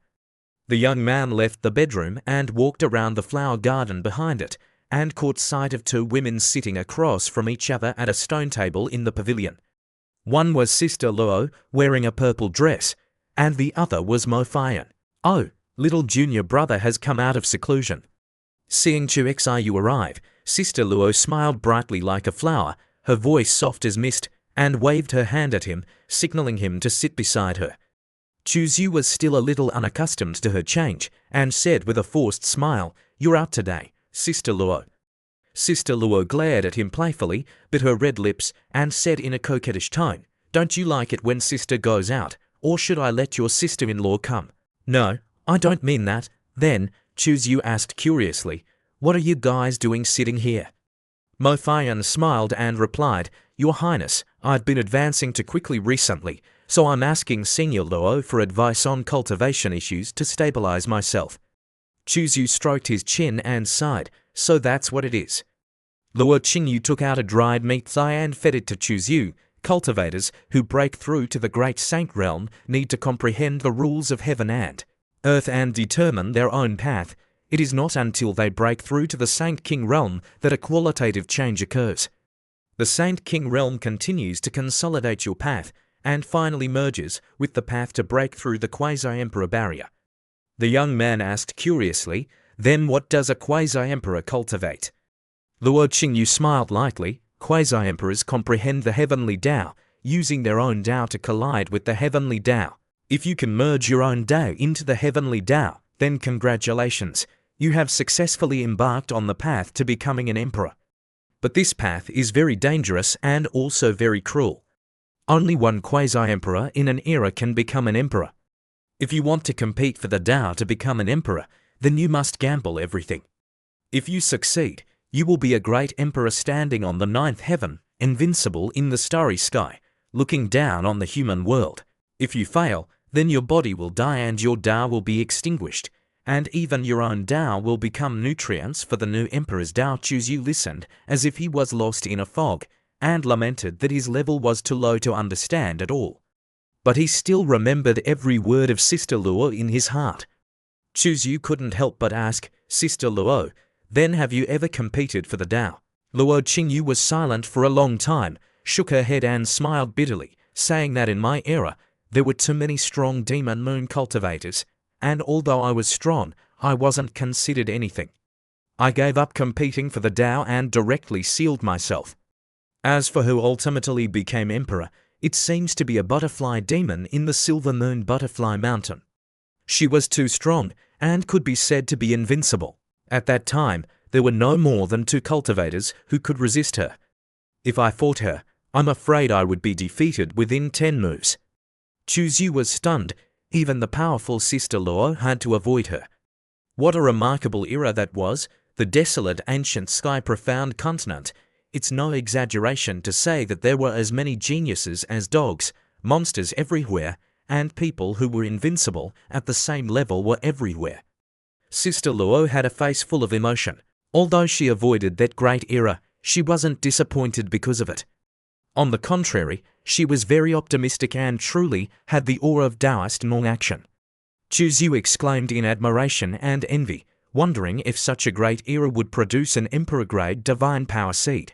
The young man left the bedroom and walked around the flower garden behind it, and caught sight of 2 women sitting across from each other at a stone table in the pavilion. One was Sister Luo, wearing a purple dress, and the other was Mo Fian. Oh, little junior brother has come out of seclusion. Seeing Chuxiu arrive, Sister Luo smiled brightly like a flower, her voice soft as mist, and waved her hand at him, signaling him to sit beside her. Chuzyu was still a little unaccustomed to her change, and said with a forced smile, You're out today, Sister Luo. Sister Luo glared at him playfully, bit her red lips, and said in a coquettish tone, Don't you like it when sister goes out, or should I let your sister-in-law come? No, I don't mean that. Then, Chuzyu asked curiously, What are you guys doing sitting here? Mo Fian smiled and replied, Your Highness, I've been advancing too quickly recently, so I'm asking Senior Luo for advice on cultivation issues to stabilize myself. Chuzyu stroked his chin and sighed, So that's what it is. Luo Qingyu took out a dried meat thigh and fed it to Chuzyu. Cultivators who break through to the Great Saint Realm need to comprehend the rules of heaven and earth and determine their own path. It is not until they break through to the Saint King Realm that a qualitative change occurs. The Saint King Realm continues to consolidate your path, and finally merges with the path to break through the Quasi-Emperor barrier. The young man asked curiously, Then what does a Quasi-Emperor cultivate? Luo Qingyu smiled lightly. Quasi-Emperors comprehend the heavenly Tao, using their own Tao to collide with the heavenly Tao. If you can merge your own Tao into the heavenly Tao, then congratulations, you have successfully embarked on the path to becoming an emperor. But this path is very dangerous and also very cruel. Only one quasi-emperor in an era can become an emperor. If you want to compete for the Tao to become an emperor, then you must gamble everything. If you succeed, you will be a great emperor standing on the 9th heaven, invincible in the starry sky, looking down on the human world. If you fail, then your body will die and your Tao will be extinguished, and even your own Tao will become nutrients for the new emperor's Tao. Chuzyu listened as if he was lost in a fog, and lamented that his level was too low to understand at all. But he still remembered every word of Sister Luo in his heart. Chuzyu couldn't help but ask, Sister Luo, then have you ever competed for the Tao? Luo Qingyu was silent for a long time, shook her head and smiled bitterly, saying that in my era, there were too many strong demon moon cultivators, and although I was strong, I wasn't considered anything. I gave up competing for the Tao and directly sealed myself. As for who ultimately became emperor, it seems to be a butterfly demon in the Silver Moon Butterfly Mountain. She was too strong and could be said to be invincible. At that time, there were no more than 2 cultivators who could resist her. If I fought her, I'm afraid I would be defeated within 10 moves. Chuzyu was stunned. Even the powerful Sister Luo had to avoid her. What a remarkable era that was, the desolate ancient sky-profound continent. It's no exaggeration to say that there were as many geniuses as dogs, monsters everywhere, and people who were invincible at the same level were everywhere. Sister Luo had a face full of emotion. Although she avoided that great era, she wasn't disappointed because of it. On the contrary, she was very optimistic and truly had the aura of Taoist non-action. Chu Xiu exclaimed in admiration and envy, wondering if such a great era would produce an emperor-grade divine power seed.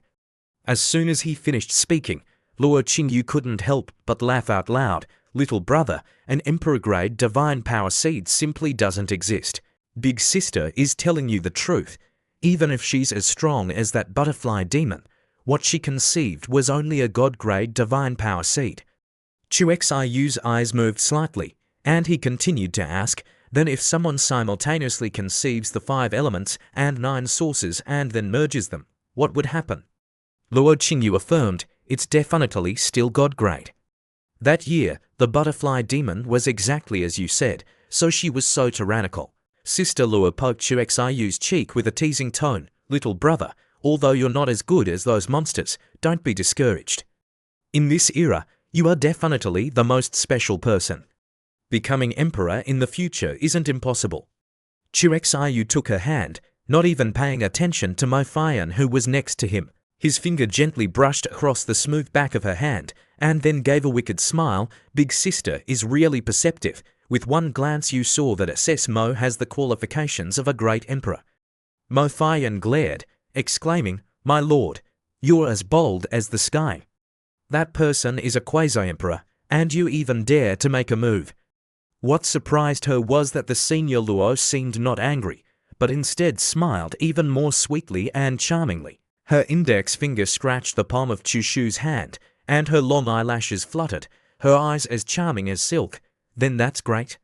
As soon as he finished speaking, Luo Qingyu couldn't help but laugh out loud. Little brother, an emperor-grade divine power seed simply doesn't exist. Big sister is telling you the truth. Even if she's as strong as that butterfly demon, what she conceived was only a god-grade divine power seed. Chu Xiu's eyes moved slightly, and he continued to ask, then if someone simultaneously conceives the 5 elements and 9 sources and then merges them, what would happen? Luo Qingyu affirmed, it's definitely still god-grade. That year, the butterfly demon was exactly as you said, so she was so tyrannical. Sister Luo poked Chu Xiu's cheek with a teasing tone. Little brother, although you're not as good as those monsters, don't be discouraged. In this era, you are definitely the most special person. Becoming emperor in the future isn't impossible. Chu Xiu took her hand, not even paying attention to Mo Fian who was next to him. His finger gently brushed across the smooth back of her hand, and then gave a wicked smile. Big sister is really perceptive. With one glance you saw that SS Mo has the qualifications of a great emperor. Mo Fian glared, exclaiming, my lord, you're as bold as the sky. That person is a quasi-emperor, and you even dare to make a move. What surprised her was that the senior Luo seemed not angry, but instead smiled even more sweetly and charmingly. Her index finger scratched the palm of Chu Shu's hand, and her long eyelashes fluttered, her eyes as charming as silk. Then that's great.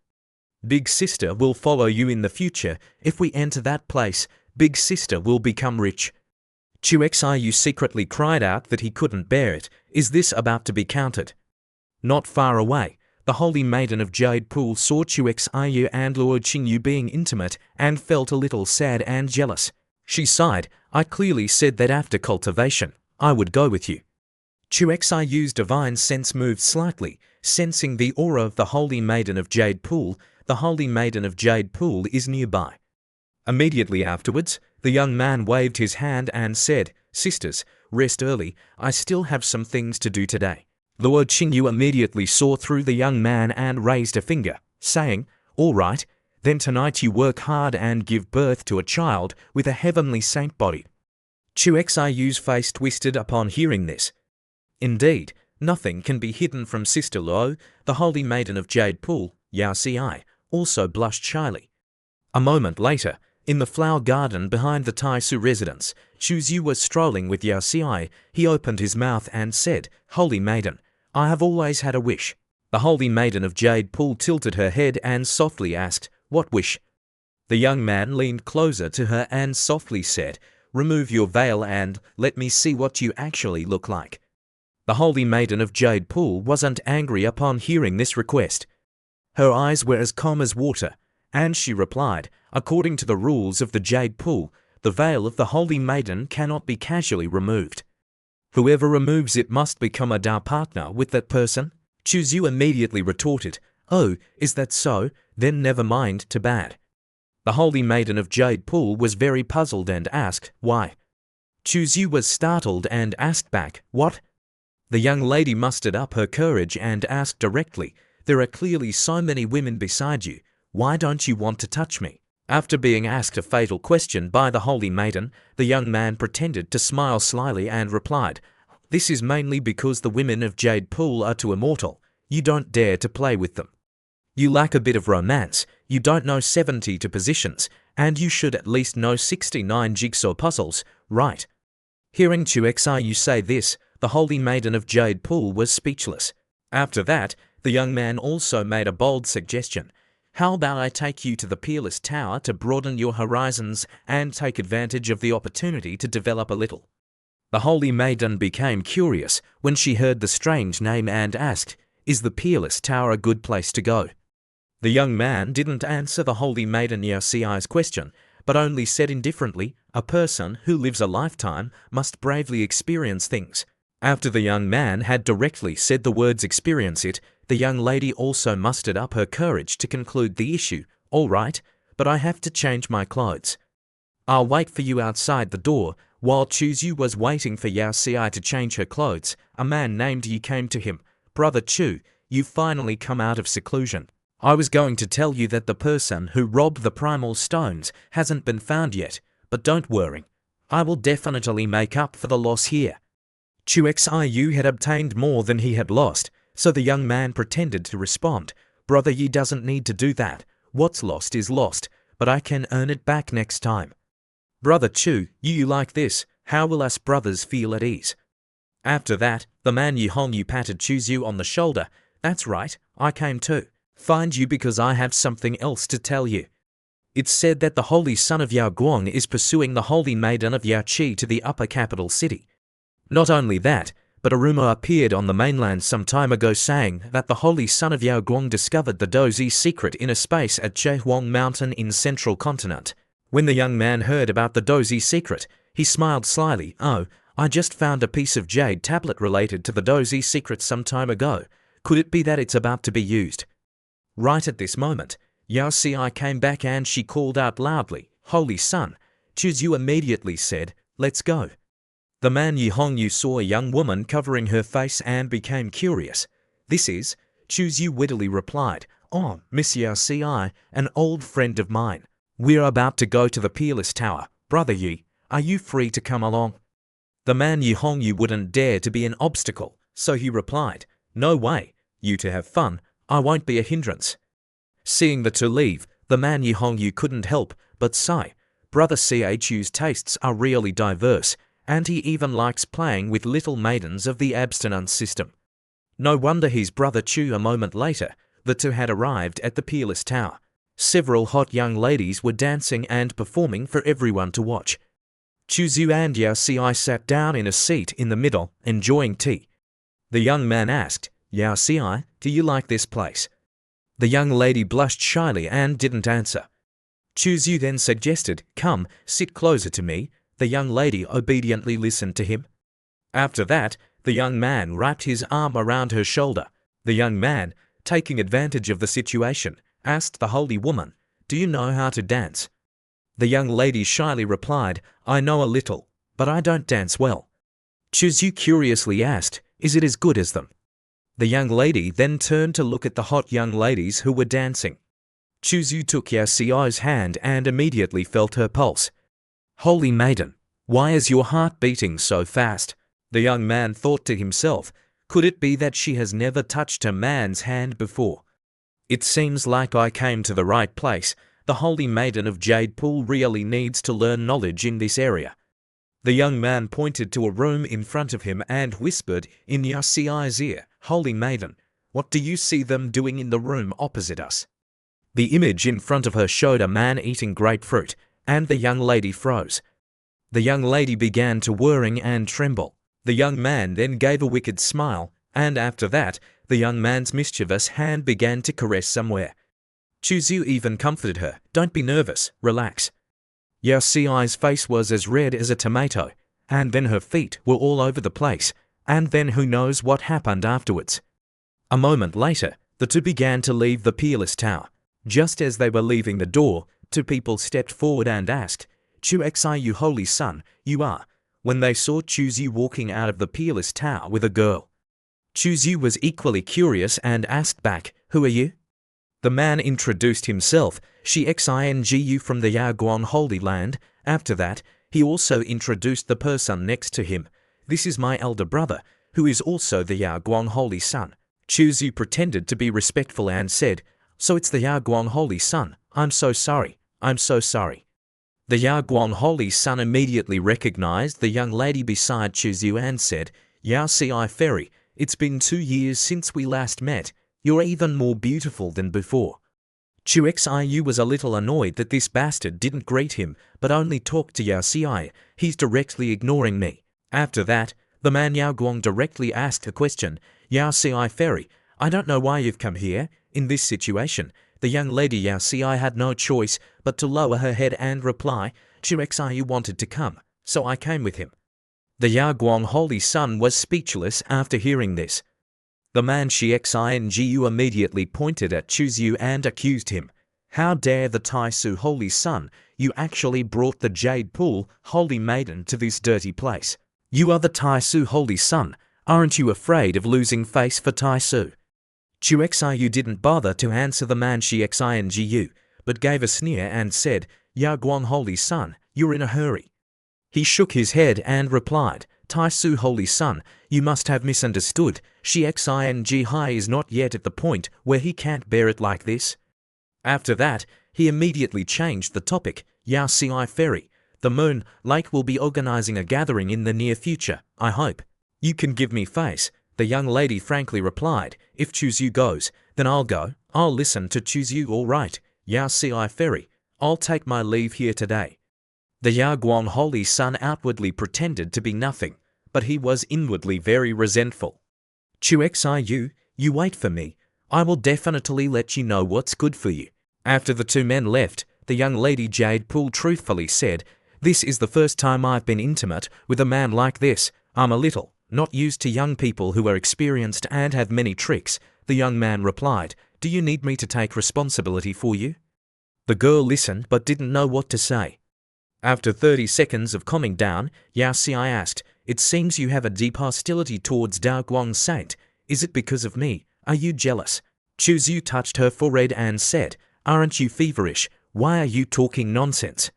Big sister will follow you in the future. If we enter that place, big sister will become rich. Chu Xiu secretly cried out that he couldn't bear it. Is this about to be counted? Not far away, the holy maiden of Jade Pool saw Chu Xiu and Luo Qingyu being intimate and felt a little sad and jealous. She sighed, I clearly said that after cultivation, I would go with you. Chu Xiu's divine sense moved slightly, sensing the aura of the Holy Maiden of Jade Pool. The Holy Maiden of Jade Pool is nearby. Immediately afterwards, the young man waved his hand and said, Sisters, rest early, I still have some things to do today. Luo Qingyu immediately saw through the young man and raised a finger, saying, all right, then tonight you work hard and give birth to a child with a heavenly saint body. Chu Xiu's face twisted upon hearing this. Indeed, nothing can be hidden from Sister Luo. The Holy Maiden of Jade Pool, Yao Ci, also blushed shyly. A moment later, in the flower garden behind the Tai Su residence, Chu Xiu was strolling with Yao Ci. He opened his mouth and said, Holy Maiden, I have always had a wish. The Holy Maiden of Jade Pool tilted her head and softly asked, what wish? The young man leaned closer to her and softly said, remove your veil and let me see what you actually look like. The Holy Maiden of Jade Pool wasn't angry upon hearing this request. Her eyes were as calm as water, and she replied, according to the rules of the Jade Pool, the veil of the Holy Maiden cannot be casually removed. Whoever removes it must become a Dao partner with that person. Chu Xiu immediately retorted, oh, is that so? Then never mind, too bad. The Holy Maiden of Jade Pool was very puzzled and asked, why? Chu Xiu was startled and asked back, what? The young lady mustered up her courage and asked directly, there are clearly so many women beside you, why don't you want to touch me? After being asked a fatal question by the Holy Maiden, the young man pretended to smile slyly and replied, this is mainly because the women of Jade Pool are too immortal, you don't dare to play with them. You lack a bit of romance, you don't know 72 positions, and you should at least know 69 jigsaw puzzles, right? Hearing Chu Xiu say this, the Holy Maiden of Jade Pool was speechless. After that, the young man also made a bold suggestion. How about I take you to the Peerless Tower to broaden your horizons and take advantage of the opportunity to develop a little? The Holy Maiden became curious when she heard the strange name and asked, is the Peerless Tower a good place to go? The young man didn't answer the holy maiden Yao Xi's question, but only said indifferently, a person who lives a lifetime must bravely experience things. After the young man had directly said the words experience it, the young lady also mustered up her courage to conclude the issue. All right, but I have to change my clothes. I'll wait for you outside the door. While Chu was waiting for Yao Xi to change her clothes, a man named Yi came to him. Brother Chu, you've finally come out of seclusion. I was going to tell you that the person who robbed the primal stones hasn't been found yet, but don't worry. I will definitely make up for the loss here. Chu Xiu had obtained more than he had lost, so the young man pretended to respond. Brother Yi doesn't need to do that. What's lost is lost, but I can earn it back next time. Brother Chu, you like this? How will us brothers feel at ease? After that, the man Yi Hongyu patted Chu on the shoulder. That's right, I came too. Find you because I have something else to tell you. It's said that the holy son of Yao Guang is pursuing the holy maiden of Yao Qi to the upper capital city. Not only that, but a rumor appeared on the mainland some time ago saying that the holy son of Yao Guang discovered the dozy secret in a space at Chehuang Mountain in central continent. When the young man heard about the dozy secret, he smiled slyly. Oh, I just found a piece of jade tablet related to the dozy secret some time ago. Could it be that it's about to be used? Right at this moment, Yao Xi came back and she called out loudly, Holy Son. Chu immediately said, Let's go. The man Yi Hongyu saw a young woman covering her face and became curious. This is, Chu wittily replied, Oh, Miss Yao Xi, an old friend of mine. We're about to go to the Peerless Tower. Brother Yi, are you free to come along? The man Yi Hongyu wouldn't dare to be an obstacle, so he replied, No way. You to have fun. I won't be a hindrance. Seeing the two leave, the man Yi Hongyu couldn't help but sigh. Brother Chu's tastes are really diverse, and he even likes playing with little maidens of the abstinence system. No wonder his brother Chu. A moment later, the two had arrived at the Peerless Tower. Several hot young ladies were dancing and performing for everyone to watch. Chu and Yao Xi sat down in a seat in the middle, enjoying tea. The young man asked, Yao Xi, do you like this place? The young lady blushed shyly and didn't answer. Chu then suggested, Come, sit closer to me. The young lady obediently listened to him. After that, the young man wrapped his arm around her shoulder. The young man, taking advantage of the situation, asked the holy woman, Do you know how to dance? The young lady shyly replied, I know a little, but I don't dance well. Chu curiously asked, Is it as good as them? The young lady then turned to look at the hot young ladies who were dancing. Chu took Yao Xi's hand and immediately felt her pulse. Holy maiden, why is your heart beating so fast? The young man thought to himself, could it be that she has never touched a man's hand before? It seems like I came to the right place. The holy maiden of Jade Pool really needs to learn knowledge in this area. The young man pointed to a room in front of him and whispered in Yao Xi's ear, Holy maiden, what do you see them doing in the room opposite us? The image in front of her showed a man eating grapefruit, and the young lady froze. The young lady began to whirring and tremble. The young man then gave a wicked smile, and after that, the young man's mischievous hand began to caress somewhere. Chu even comforted her, Don't be nervous, relax. Yao Xi's face was as red as a tomato, and then her feet were all over the place, and then who knows what happened afterwards. A moment later, the two began to leave the Peerless Tower. Just as they were leaving the door, two people stepped forward and asked, Chu Xiu holy son, you are, when they saw Chu walking out of the Peerless Tower with a girl. Chu was equally curious and asked back, Who are you? The man introduced himself, Shi Xingu from the Yaoguang Holy Land. After that, he also introduced the person next to him. This is my elder brother, who is also the Yaoguang Holy Son. Chu pretended to be respectful and said, So it's the Yaoguang Holy Son. I'm so sorry. I'm so sorry. The Yaoguang Holy Son immediately recognized the young lady beside Chu and said, Yao Xi Fairy, it's been 2 years since we last met. You're even more beautiful than before. Chu Xiu was a little annoyed that this bastard didn't greet him, but only talked to Yao Xi. He's directly ignoring me. After that, the man Yaoguang directly asked a question. Yao Xi Fairy, I don't know why you've come here, in this situation. The young lady Yao Xi had no choice but to lower her head and reply, Xiu wanted to come, so I came with him. The Yaguang Holy Sun was speechless after hearing this. The man Xiu immediately pointed at Chuzu and accused him. How dare the Taisu Holy Sun, you actually brought the Jade Pool, Holy Maiden, to this dirty place. You are the Taisu Holy Sun, aren't you afraid of losing face for Taisu? Xiu didn't bother to answer the man Xiu, but gave a sneer and said, Yaguang Holy Sun, you're in a hurry. He shook his head and replied, Taisu Holy Sun, you must have misunderstood. Xiang is not yet at the point where he can't bear it like this. After that, he immediately changed the topic. Yao Xi Ferry, the Moon Lake will be organizing a gathering in the near future, I hope. You can give me face, the young lady frankly replied. If Chuzu goes, then I'll go. I'll listen to Chuzu, all right. Yao Xi Ferry, I'll take my leave here today. The Yaguang Holy Sun outwardly pretended to be nothing, but he was inwardly very resentful. Xiu, you wait for me. I will definitely let you know what's good for you. After the two men left, the young lady Jade Pool truthfully said, This is the first time I've been intimate with a man like this. I'm a little not used to young people who are experienced and have many tricks. The young man replied, Do you need me to take responsibility for you? The girl listened but didn't know what to say. After 30 seconds of calming down, Yao Xi asked, It seems you have a deep hostility towards Daoguang Saint. Is it because of me? Are you jealous? Chuzu touched her forehead and said, Aren't you feverish? Why are you talking nonsense?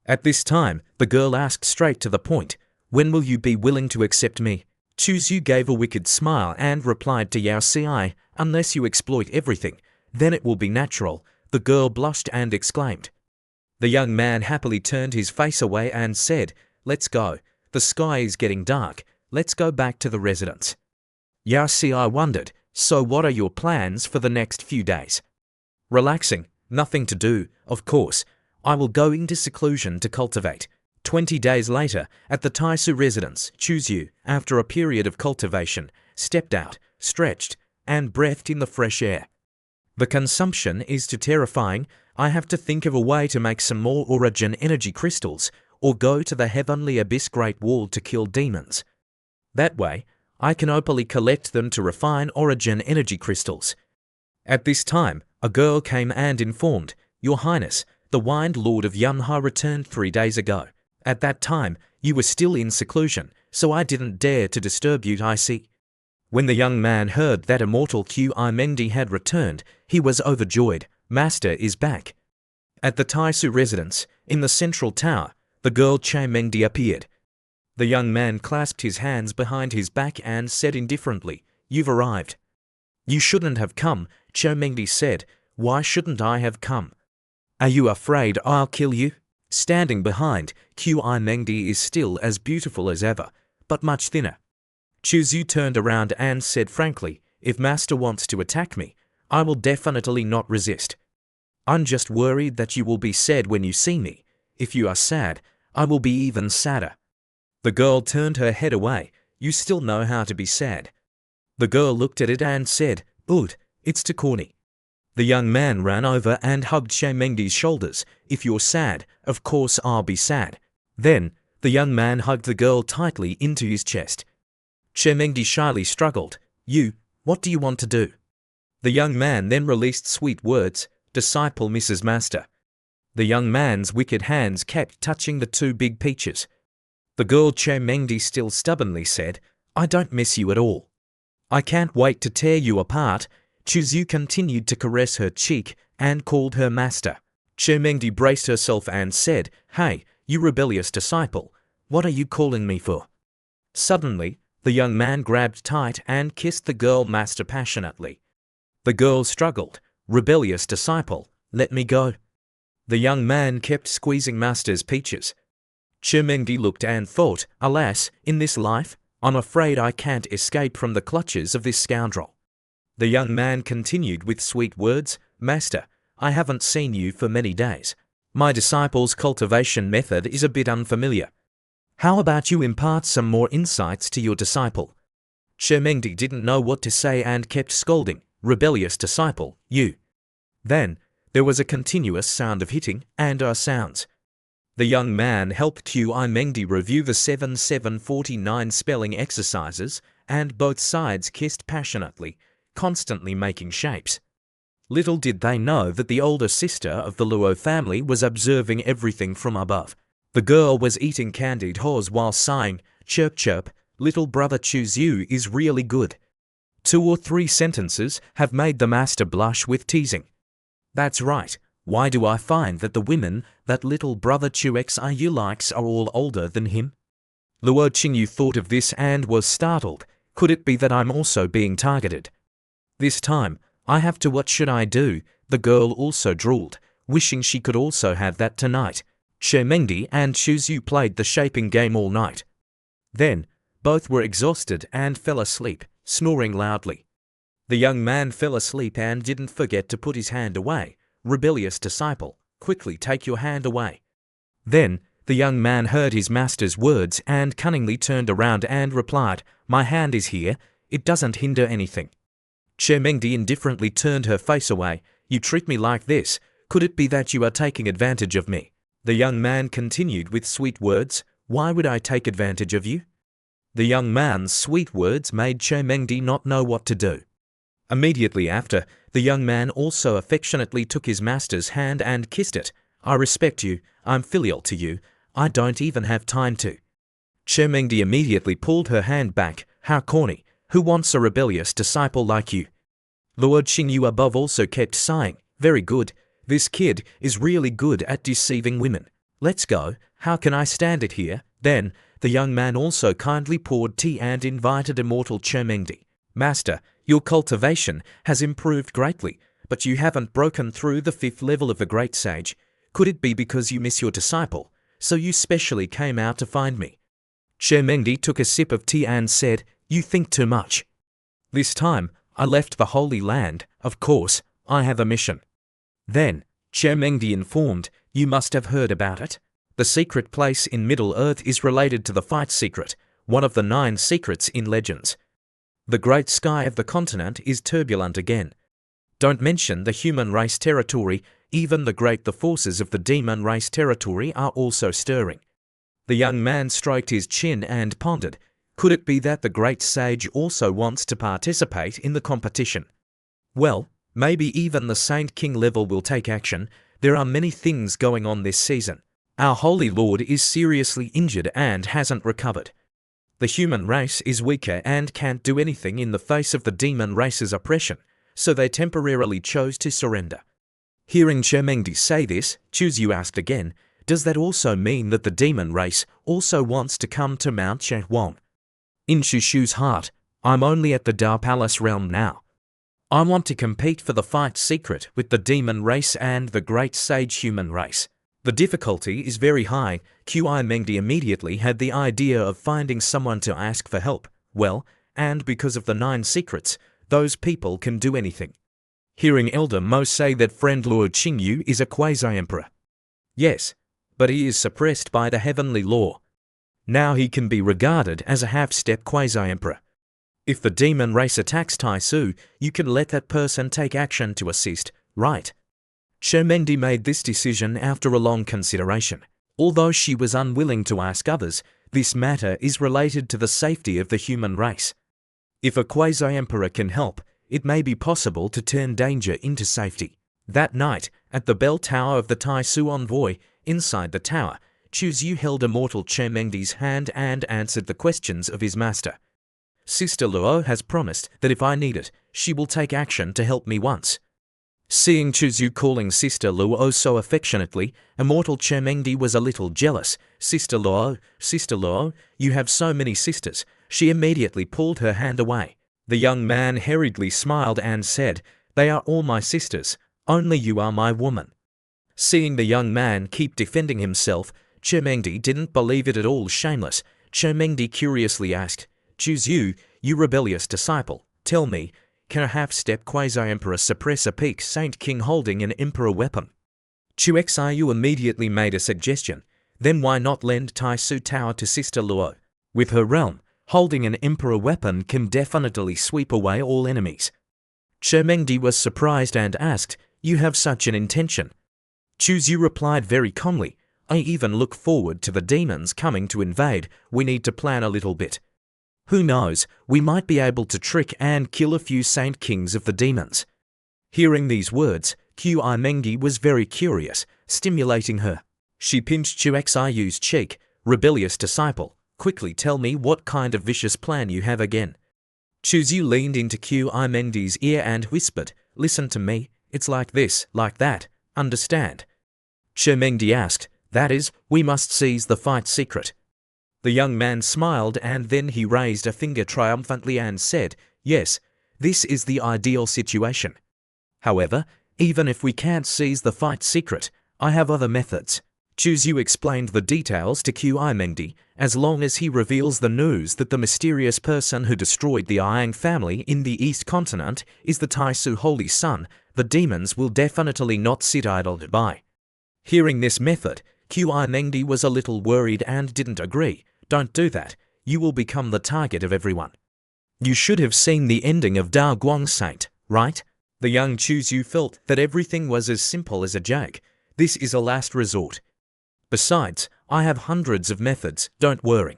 At this time, the girl asked straight to the point, When will you be willing to accept me? Chuzu gave a wicked smile and replied to Yao Xi, Unless you exploit everything, then it will be natural. The girl blushed and exclaimed. The young man happily turned his face away and said, Let's go. The sky is getting dark. Let's go back to the residence. Yao Xi wondered, So what are your plans for the next few days? Relaxing, nothing to do, of course. I will go into seclusion to cultivate. 20 days later, at the Taisu residence, Chuzu, after a period of cultivation, stepped out, stretched, and breathed in the fresh air. The consumption is too terrifying. I have to think of a way to make some more origin energy crystals, or go to the heavenly abyss Great Wall to kill demons. That way, I can openly collect them to refine origin energy crystals. At this time, a girl came and informed, Your Highness, the Wind Lord of Manhwa returned 3 days ago. At that time, you were still in seclusion, so I didn't dare to disturb you, I see. When the young man heard that immortal Mengdi had returned, he was overjoyed. Master is back. At the Taisu residence, in the central tower, the girl Mengdi appeared. The young man clasped his hands behind his back and said indifferently, You've arrived. You shouldn't have come, Mengdi said. Why shouldn't I have come? Are you afraid I'll kill you? Standing behind, Mengdi is still as beautiful as ever, but much thinner. Chuzu turned around and said frankly, If Master wants to attack me, I will definitely not resist. I'm just worried that you will be sad when you see me. If you are sad, I will be even sadder. The girl turned her head away. You still know how to be sad. The girl looked at it and said, Ood, it's too corny. The young man ran over and hugged Mengdi's shoulders. If you're sad, of course I'll be sad. Then, the young man hugged the girl tightly into his chest. Mengdi shyly struggled. What do you want to do? The young man then released sweet words, Disciple Mrs. Master. The young man's wicked hands kept touching the two big peaches. The girl Mengdi still stubbornly said, I don't miss you at all. I can't wait to tear you apart. Chuzu continued to caress her cheek and called her master. Mengdi braced herself and said, Hey, you rebellious disciple, what are you calling me for? Suddenly, the young man grabbed tight and kissed the girl master passionately. The girl struggled. Rebellious disciple, let me go. The young man kept squeezing master's peaches. Mengdi looked and thought, Alas, in this life, I'm afraid I can't escape from the clutches of this scoundrel. The young man continued with sweet words, Master, I haven't seen you for many days. My disciple's cultivation method is a bit unfamiliar. How about you impart some more insights to your disciple? Mengdi didn't know what to say and kept scolding, Rebellious disciple, you. Then, there was a continuous sound of hitting and sounds. The young man helped Qi Mengdi review the 7749 spelling exercises, and both sides kissed passionately, constantly making shapes. Little did they know that the older sister of the Luo family was observing everything from above. The girl was eating candied haws while sighing, "Chirp chirp, little brother Chuzyu is really good." 2 or 3 sentences have made the master blush with teasing. That's right. Why do I find that the women that little brother Chuxiu likes are all older than him? Luo Qingyu thought of this and was startled. Could it be that I'm also being targeted? This time, I have to. What should I do? The girl also drooled, wishing she could also have that tonight. Mengdi and Chuzyu played the shaping game all night. Then, both were exhausted and fell asleep, snoring loudly. The young man fell asleep and didn't forget to put his hand away. Rebellious disciple, quickly take your hand away. Then, the young man heard his master's words and cunningly turned around and replied, "My hand is here, it doesn't hinder anything." Mengdi indifferently turned her face away. "You treat me like this, could it be that you are taking advantage of me?" The young man continued with sweet words, "Why would I take advantage of you?" The young man's sweet words made Mengdi not know what to do. Immediately after, the young man also affectionately took his master's hand and kissed it. "I respect you, I'm filial to you, I don't even have time to." Mengdi immediately pulled her hand back. "How corny, who wants a rebellious disciple like you?" Luo Qingyu above also kept sighing, "Very good, this kid is really good at deceiving women. Let's go, how can I stand it here?" Then, the young man also kindly poured tea and invited immortal Mengdi. "Master, your cultivation has improved greatly, but you haven't broken through the 5th level of the great sage. Could it be because you miss your disciple, so you specially came out to find me?" Mengdi took a sip of tea and said, "You think too much. This time, I left the Holy Land, of course, I have a mission." Then, Mengdi informed, "You must have heard about it. The secret place in Middle-earth is related to the fight secret, one of the 9 secrets in legends. The great sky of the continent is turbulent again. Don't mention the human race territory, even the forces of the demon race territory are also stirring." The young man stroked his chin and pondered. Could it be that the great sage also wants to participate in the competition? Well, maybe even the Saint King level will take action. There are many things going on this season. Our Holy Lord is seriously injured and hasn't recovered. The human race is weaker and can't do anything in the face of the demon race's oppression, so they temporarily chose to surrender. Hearing Mengdi say this, Chuzyu asked again, "Does that also mean that the demon race also wants to come to Mount Chehuang?" In Shushu's heart, "I'm only at the Dao Palace realm now. I want to compete for the fight secret with the demon race and the great sage human race. The difficulty is very high." Qi Mengdi immediately had the idea of finding someone to ask for help. Well, and because of the 9 secrets, those people can do anything. Hearing Elder Mo say that friend Luo Qingyu is a quasi-emperor. Yes, but he is suppressed by the heavenly law. Now he can be regarded as a half-step quasi-emperor. If the demon race attacks Taisu, you can let that person take action to assist, right? Mengdi made this decision after a long consideration. Although she was unwilling to ask others, this matter is related to the safety of the human race. If a quasi-emperor can help, it may be possible to turn danger into safety. That night, at the bell tower of the Taisu envoy, inside the tower, Chuzyu held immortal Mengdi's hand and answered the questions of his master. "Sister Luo has promised that if I need it, she will take action to help me once." Seeing Chuzyu calling Sister Luo so affectionately, immortal Mengdi was a little jealous. Sister Luo, you have so many sisters." She immediately pulled her hand away. The young man hurriedly smiled and said, "They are all my sisters, only you are my woman." Seeing the young man keep defending himself, Mengdi didn't believe it at all shameless. Mengdi curiously asked, "Chuzyu, you rebellious disciple, tell me, can a half-step quasi-emperor suppress a peak Saint King holding an emperor weapon?" Chuxiu immediately made a suggestion. "Then why not lend Taisu Tower to Sister Luo? With her realm, holding an emperor weapon can definitely sweep away all enemies." Mengdi was surprised and asked, You have such an intention. Chu Yu replied very calmly, I even look forward to the demons coming to invade. We need to plan a little bit. Who knows, we might be able to trick and kill a few saint kings of the demons. Hearing these words, Qi Mengi was very curious, stimulating her. She pinched Chu Xiu's cheek. Rebellious disciple, quickly tell me what kind of vicious plan you have again. Chu Yu leaned into Qi Mendi's ear and whispered, listen to me, it's like this, like that, understand? Chu Mengdi asked, that is, we must seize the fight secret. The young man smiled and then he raised a finger triumphantly and said, yes, this is the ideal situation. However, even if we can't seize the fight secret, I have other methods. Chu Yu explained the details to Qi Mengdi, as long as he reveals the news that the mysterious person who destroyed the Yang family in the East Continent is the Taisu Holy Sun, the demons will definitely not sit idle by. Hearing this method, Qi Mengdi was a little worried and didn't agree. Don't do that, you will become the target of everyone. You should have seen the ending of Dao Guang Saint, right? The young Chu Yu felt that everything was as simple as a joke. This is a last resort. Besides, I have hundreds of methods, don't worry.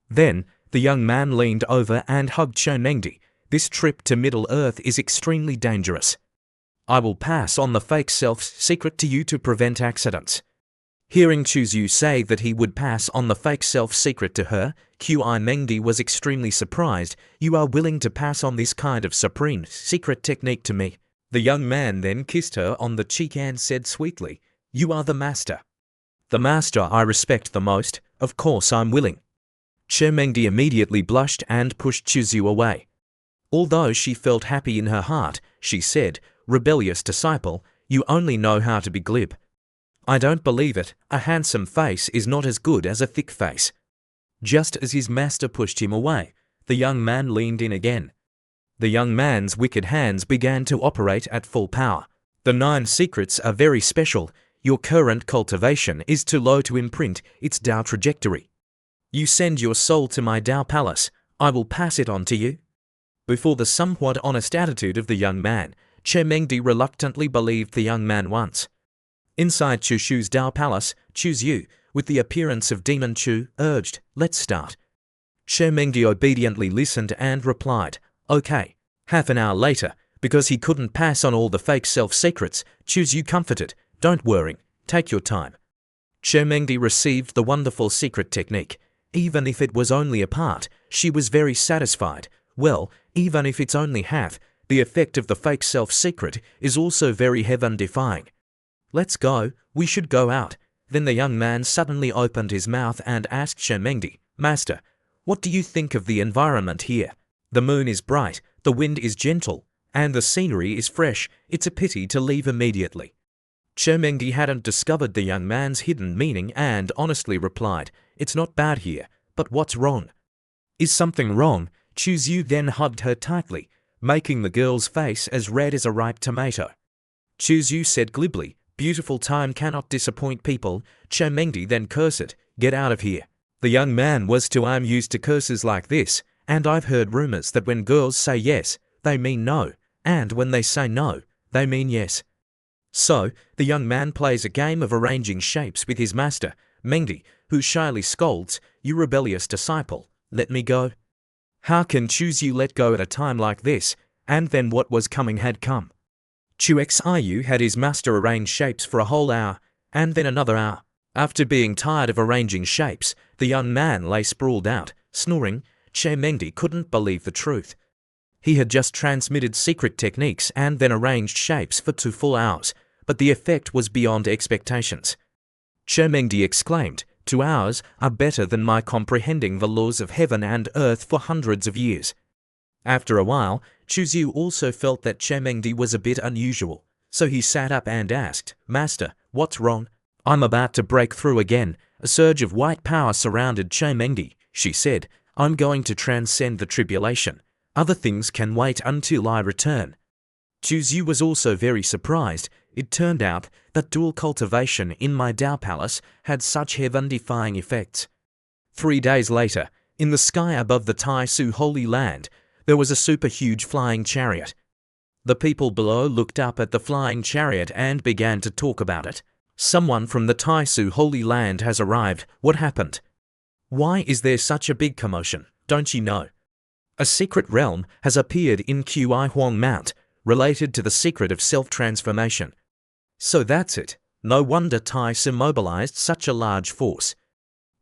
Then, the young man leaned over and hugged Chu Mengdi. This trip to Middle Earth is extremely dangerous. I will pass on the fake self's secret to you to prevent accidents. Hearing Chu Yu say that he would pass on the fake self's secret to her, Qi Mengdi was extremely surprised. You are willing to pass on this kind of supreme secret technique to me. The young man then kissed her on the cheek and said sweetly, you are the master. The master I respect the most, of course I'm willing. Chu Mengdi immediately blushed and pushed Chu Yu away. Although she felt happy in her heart, she said, rebellious disciple, you only know how to be glib. I don't believe it, a handsome face is not as good as a thick face. Just as his master pushed him away, the young man leaned in again. The young man's wicked hands began to operate at full power. The 9 secrets are very special. Your current cultivation is too low to imprint its Tao trajectory. You send your soul to my Tao palace, I will pass it on to you. Before the somewhat honest attitude of the young man, Chu Mengdi reluctantly believed the young man once. Inside Chu Shu's Tao palace, Chu Yu, with the appearance of Demon Chu, urged, let's start. Chu Mengdi obediently listened and replied, okay. Half an hour later, because he couldn't pass on all the fake self-secrets, Chu Yu comforted, don't worry, take your time. Chu Mengdi received the wonderful secret technique. Even if it was only a part, she was very satisfied. Well, even if it's only half, the effect of the fake self-secret is also very heaven-defying. Let's go, we should go out. Then the young man suddenly opened his mouth and asked Chu Mengdi, Master, what do you think of the environment here? The moon is bright, the wind is gentle, and the scenery is fresh. It's a pity to leave immediately. Chu Mengdi hadn't discovered the young man's hidden meaning and honestly replied, it's not bad here, but what's wrong? Is something wrong? Chu Yu then hugged her tightly, making the girl's face as red as a ripe tomato. Chu Yu said glibly, beautiful time cannot disappoint people. Chu Mengdi then cursed, get out of here. The young man was too used to curses like this, and I've heard rumors that when girls say yes, they mean no, and when they say no, they mean yes. So, the young man plays a game of arranging shapes with his master, Mengdi, who shyly scolds, you rebellious disciple, let me go. How can Chu Yu let go at a time like this? And then what was coming had come. Chu Xiu had his master arrange shapes for a whole hour, and then another hour. After being tired of arranging shapes, the young man lay sprawled out, snoring. Chu Mengdi couldn't believe the truth. He had just transmitted secret techniques and then arranged shapes for 2 full hours, but the effect was beyond expectations. Chu Mengdi exclaimed, 2 hours are better than my comprehending the laws of heaven and earth for hundreds of years. After a while, Chu Yu also felt that Chu Mengdi was a bit unusual, so he sat up and asked, Master, what's wrong? I'm about to break through again. A surge of white power surrounded Chu Mengdi. She said, I'm going to transcend the tribulation. Other things can wait until I return. Chu Yu was also very surprised. It turned out that dual cultivation in my Tao palace had such heaven-defying effects. 3 days later, in the sky above the Taisu Holy Land, there was a super-huge flying chariot. The people below looked up at the flying chariot and began to talk about it. Someone from the Taisu Holy Land has arrived. What happened? Why is there such a big commotion? Don't you know? A secret realm has appeared in Qi Huang Mount, related to the secret of self-transformation. So that's it. No wonder Taisu mobilized such a large force.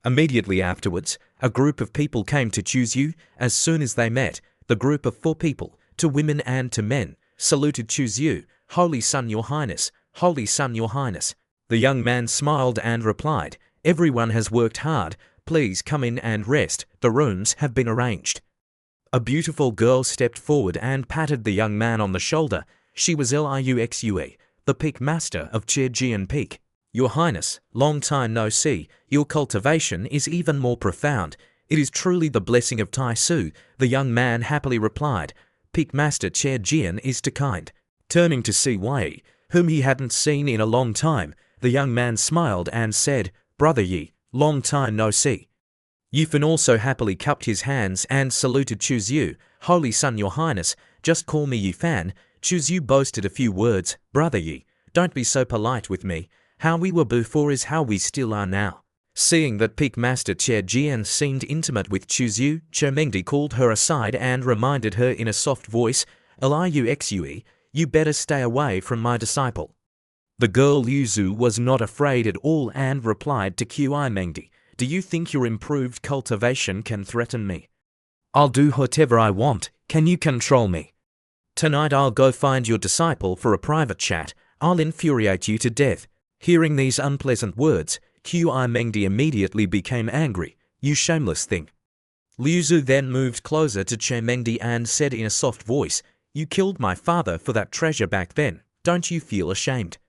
Immediately afterwards, a group of people came to choose you. As soon as they met, the group of 4 people, 2 women and 2 men, saluted choose you, Holy Son, Your Highness, Holy Son, Your Highness. The young man smiled and replied, everyone has worked hard, please come in and rest, the rooms have been arranged. A beautiful girl stepped forward and patted the young man on the shoulder. She was Liuxue, the Peak Master of Chejian Peak. Your Highness, long time no see, your cultivation is even more profound. It is truly the blessing of Taisu, the young man happily replied. Peak Master Chejian is too kind. Turning to see Wei, whom he hadn't seen in a long time, the young man smiled and said, Brother Yi, long time no see. Yufan also happily cupped his hands and saluted Choose You, Holy Son, Your Highness, just call me Yufan. Choose You boasted a few words, Brother Yi, don't be so polite with me. How we were before is how we still are now. Seeing that Peak Master Chejian seemed intimate with Choose You, Chermengdi called her aside and reminded her in a soft voice, Liuxue, you better stay away from my disciple. The girl Yuzu was not afraid at all and replied to Chermengdi, do you think your improved cultivation can threaten me? I'll do whatever I want, can you control me? Tonight I'll go find your disciple for a private chat, I'll infuriate you to death. Hearing these unpleasant words, Chermengdi immediately became angry, you shameless thing. Liuzu then moved closer to Chermengdi and said in a soft voice, you killed my father for that treasure back then, don't you feel ashamed?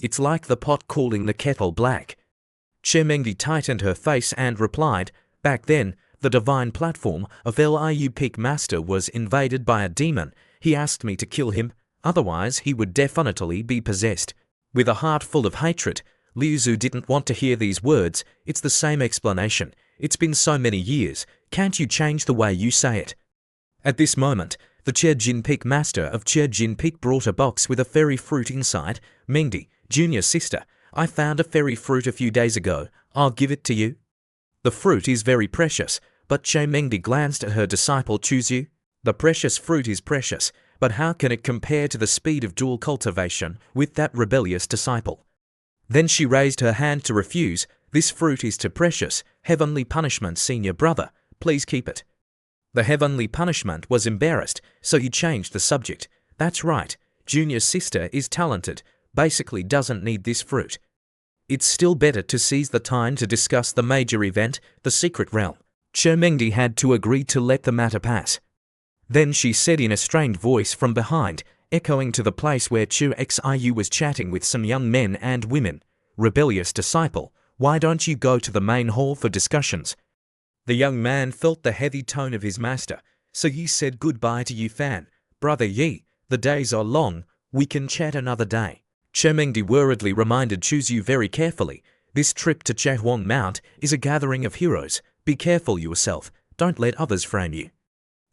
It's like the pot calling the kettle black. Chermengdi tightened her face and replied, back then, the divine platform of Liu Peak Master was invaded by a demon. He asked me to kill him, otherwise he would definitely be possessed. With a heart full of hatred, Liuzu didn't want to hear these words. It's the same explanation. It's been so many years. Can't you change the way you say it? At this moment, the Chejin Peak Master of Chejin Peak brought a box with a fairy fruit inside. Mengdi, junior sister, I found a fairy fruit a few days ago. I'll give it to you. The fruit is very precious, but Chermengdi glanced at her disciple Choose You. The precious fruit is precious, but how can it compare to the speed of dual cultivation with that rebellious disciple? Then she raised her hand to refuse. This fruit is too precious. Heavenly punishment, senior brother. Please keep it. The heavenly punishment was embarrassed, so he changed the subject. That's right. Junior sister is talented. Basically doesn't need this fruit. It's still better to seize the time to discuss the major event, the secret realm. Chermengdi had to agree to let the matter pass. Then she said in a strained voice from behind, echoing to the place where Chu Xiu was chatting with some young men and women, rebellious disciple, why don't you go to the main hall for discussions? The young man felt the heavy tone of his master, so Yi said goodbye to Yufan. Brother Yi, the days are long, we can chat another day. Chermengdi worriedly reminded Choose You very carefully, this trip to Chehuang Mount is a gathering of heroes. Be careful yourself, don't let others frame you.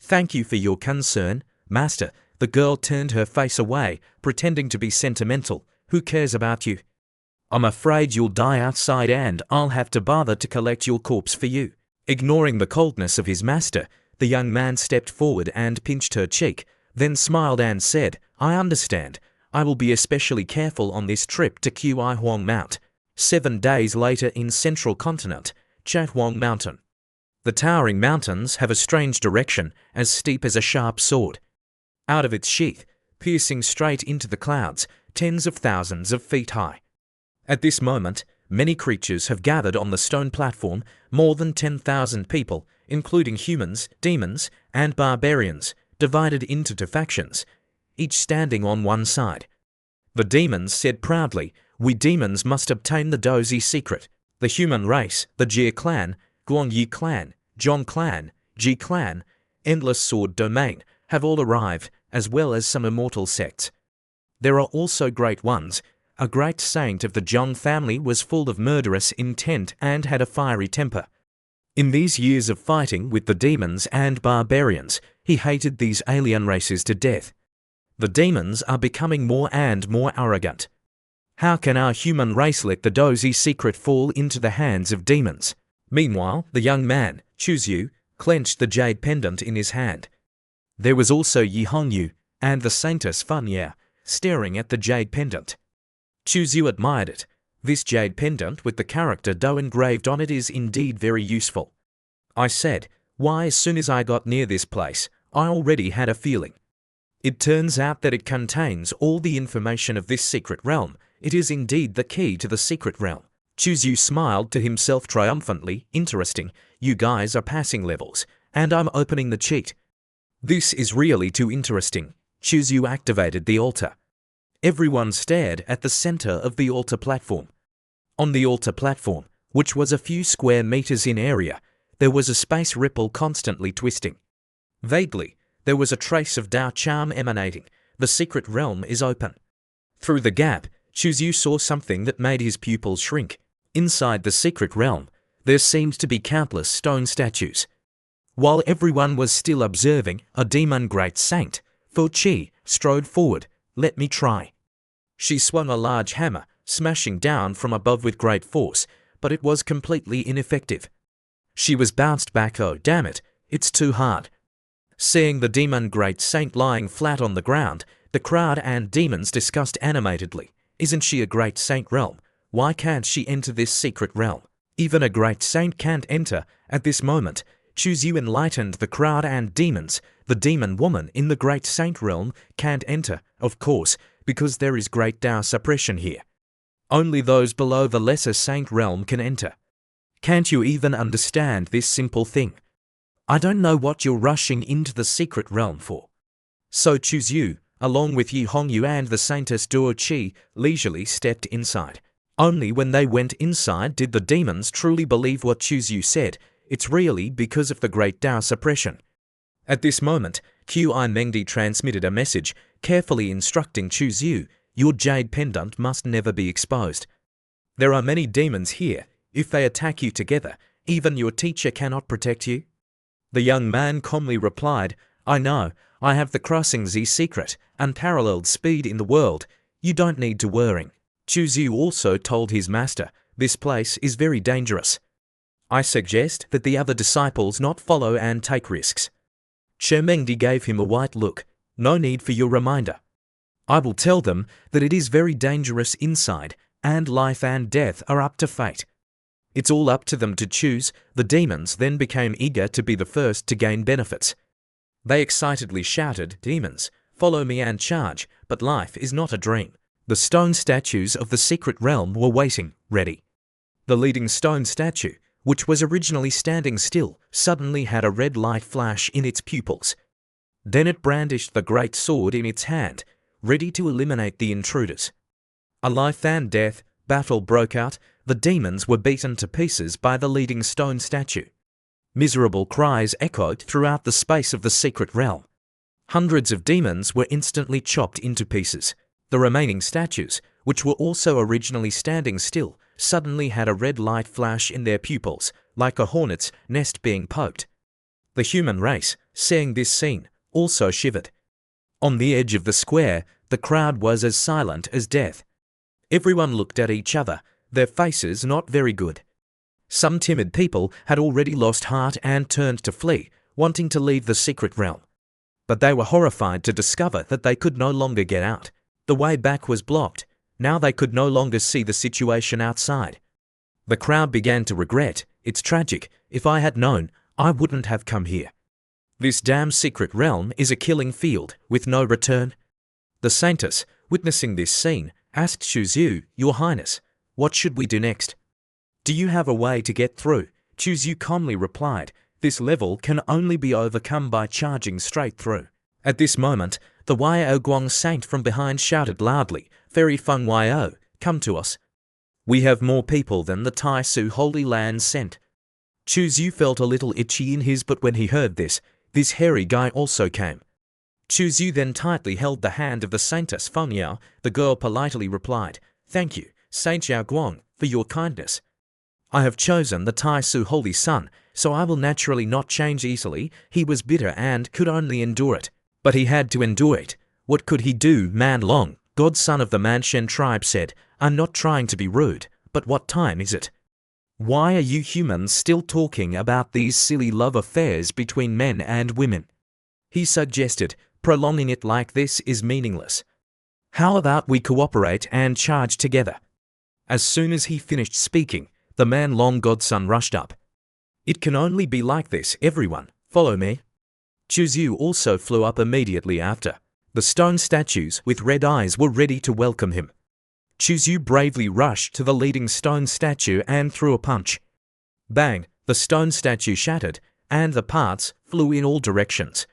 Thank you for your concern, Master. The girl turned her face away, pretending to be sentimental. Who cares about you? I'm afraid you'll die outside and I'll have to bother to collect your corpse for you. Ignoring the coldness of his master, the young man stepped forward and pinched her cheek, then smiled and said, I understand. I will be especially careful on this trip to Qi Huang Mount. 7 days later in central continent, Chehuang Mountain. The towering mountains have a strange direction, as steep as a sharp sword. Out of its sheath, piercing straight into the clouds, tens of thousands of feet high. At this moment, many creatures have gathered on the stone platform, more than 10,000 people, including humans, demons, and barbarians, divided into 2 factions, each standing on one side. The demons said proudly, we demons must obtain the Dozi secret. The human race, the Jie clan, Guangyi clan, Zhong clan, Ji clan, Endless Sword Domain, have all arrived, as well as some immortal sects. There are also great ones. A great saint of the Zhong family was full of murderous intent and had a fiery temper. In these years of fighting with the demons and barbarians, he hated these alien races to death. The demons are becoming more and more arrogant. How can our human race let the dozy secret fall into the hands of demons? Meanwhile, the young man, Chuzyu, clenched the jade pendant in his hand. There was also Yi Hongyu and the Saintess Funya staring at the jade pendant. Chuzyu admired it. This jade pendant with the character Do engraved on it is indeed very useful. I said, why as soon as I got near this place, I already had a feeling. It turns out that it contains all the information of this secret realm. It is indeed the key to the secret realm. Chuzyu smiled to himself triumphantly. Interesting, you guys are passing levels, and I'm opening the cheat. This is really too interesting. Chuzyu activated the altar. Everyone stared at the center of the altar platform. On the altar platform, which was a few square meters in area, there was a space ripple constantly twisting. Vaguely, there was a trace of Dao charm emanating. The secret realm is open. Through the gap, Chuzyu saw something that made his pupils shrink. Inside the secret realm, there seemed to be countless stone statues. While everyone was still observing, a demon great saint, Fu Chi, strode forward. Let me try. She swung a large hammer, smashing down from above with great force, but it was completely ineffective. She was bounced back. Oh, damn it, it's too hard. Seeing the demon great saint lying flat on the ground, the crowd and demons discussed animatedly. Isn't she a great saint realm? Why can't she enter this secret realm? Even a great saint can't enter. At this moment, Chuzyu enlightened the crowd and demons. The demon woman in the great saint realm can't enter, of course, because there is great Dao suppression here. Only those below the lesser saint realm can enter. Can't you even understand this simple thing? I don't know what you're rushing into the secret realm for. So Chuzyu, along with Yi Hongyu and the Saintess Duo Chi, leisurely stepped inside. Only when they went inside did the demons truly believe what Chuzyu said. It's really because of the great Dao suppression. At this moment, Qi Mengdi transmitted a message, carefully instructing Chuzyu, your jade pendant must never be exposed. There are many demons here. If they attack you together, even your teacher cannot protect you. The young man calmly replied, I know, I have the crossing Z secret, unparalleled speed in the world. You don't need to worry. Chuzyu also told his master, this place is very dangerous. I suggest that the other disciples not follow and take risks. Mengdi gave him a white look. No need for your reminder. I will tell them that it is very dangerous inside, and life and death are up to fate. It's all up to them to choose. The demons then became eager to be the first to gain benefits. They excitedly shouted, demons, follow me and charge, but life is not a dream. The stone statues of the secret realm were waiting, ready. The leading stone statue, which was originally standing still, suddenly had a red light flash in its pupils. Then it brandished the great sword in its hand, ready to eliminate the intruders. A life and death battle broke out. The demons were beaten to pieces by the leading stone statue. Miserable cries echoed throughout the space of the secret realm. Hundreds of demons were instantly chopped into pieces. The remaining statues, which were also originally standing still, suddenly had a red light flash in their pupils, like a hornet's nest being poked. The human race, seeing this scene, also shivered. On the edge of the square, the crowd was as silent as death. Everyone looked at each other, their faces not very good. Some timid people had already lost heart and turned to flee, wanting to leave the secret realm. But they were horrified to discover that they could no longer get out. The way back was blocked. Now they could no longer see the situation outside. The crowd began to regret. It's tragic. If I had known, I wouldn't have come here. This damn secret realm is a killing field with no return. The Saintess, witnessing this scene, asked Chuzyu, Your Highness, what should we do next? Do you have a way to get through? Chuzyu calmly replied, this level can only be overcome by charging straight through. At this moment, the Yao Guang saint from behind shouted loudly, Fairy Feng Yao, come to us. We have more people than the Tai Su Holy Land sent. Chuzyu felt a little itchy in his but when he heard this hairy guy also came. Chuzyu then tightly held the hand of the Saintess Feng Yao. The girl politely replied, Thank you, Saint Yao Guang, for your kindness. I have chosen the Tai Su Holy Son, so I will naturally not change easily. He was bitter and could only endure it. But he had to endure it. What could he do? Man Long, godson of the Manshen tribe, said, I'm not trying to be rude, but what time is it? Why are you humans still talking about these silly love affairs between men and women? He suggested, prolonging it like this is meaningless. How about we cooperate and charge together? As soon as he finished speaking, the Man Long godson rushed up. It can only be like this, everyone, follow me. Chuzyu also flew up immediately after. The stone statues with red eyes were ready to welcome him. Chuzyu bravely rushed to the leading stone statue and threw a punch. Bang! The stone statue shattered, and the parts flew in all directions.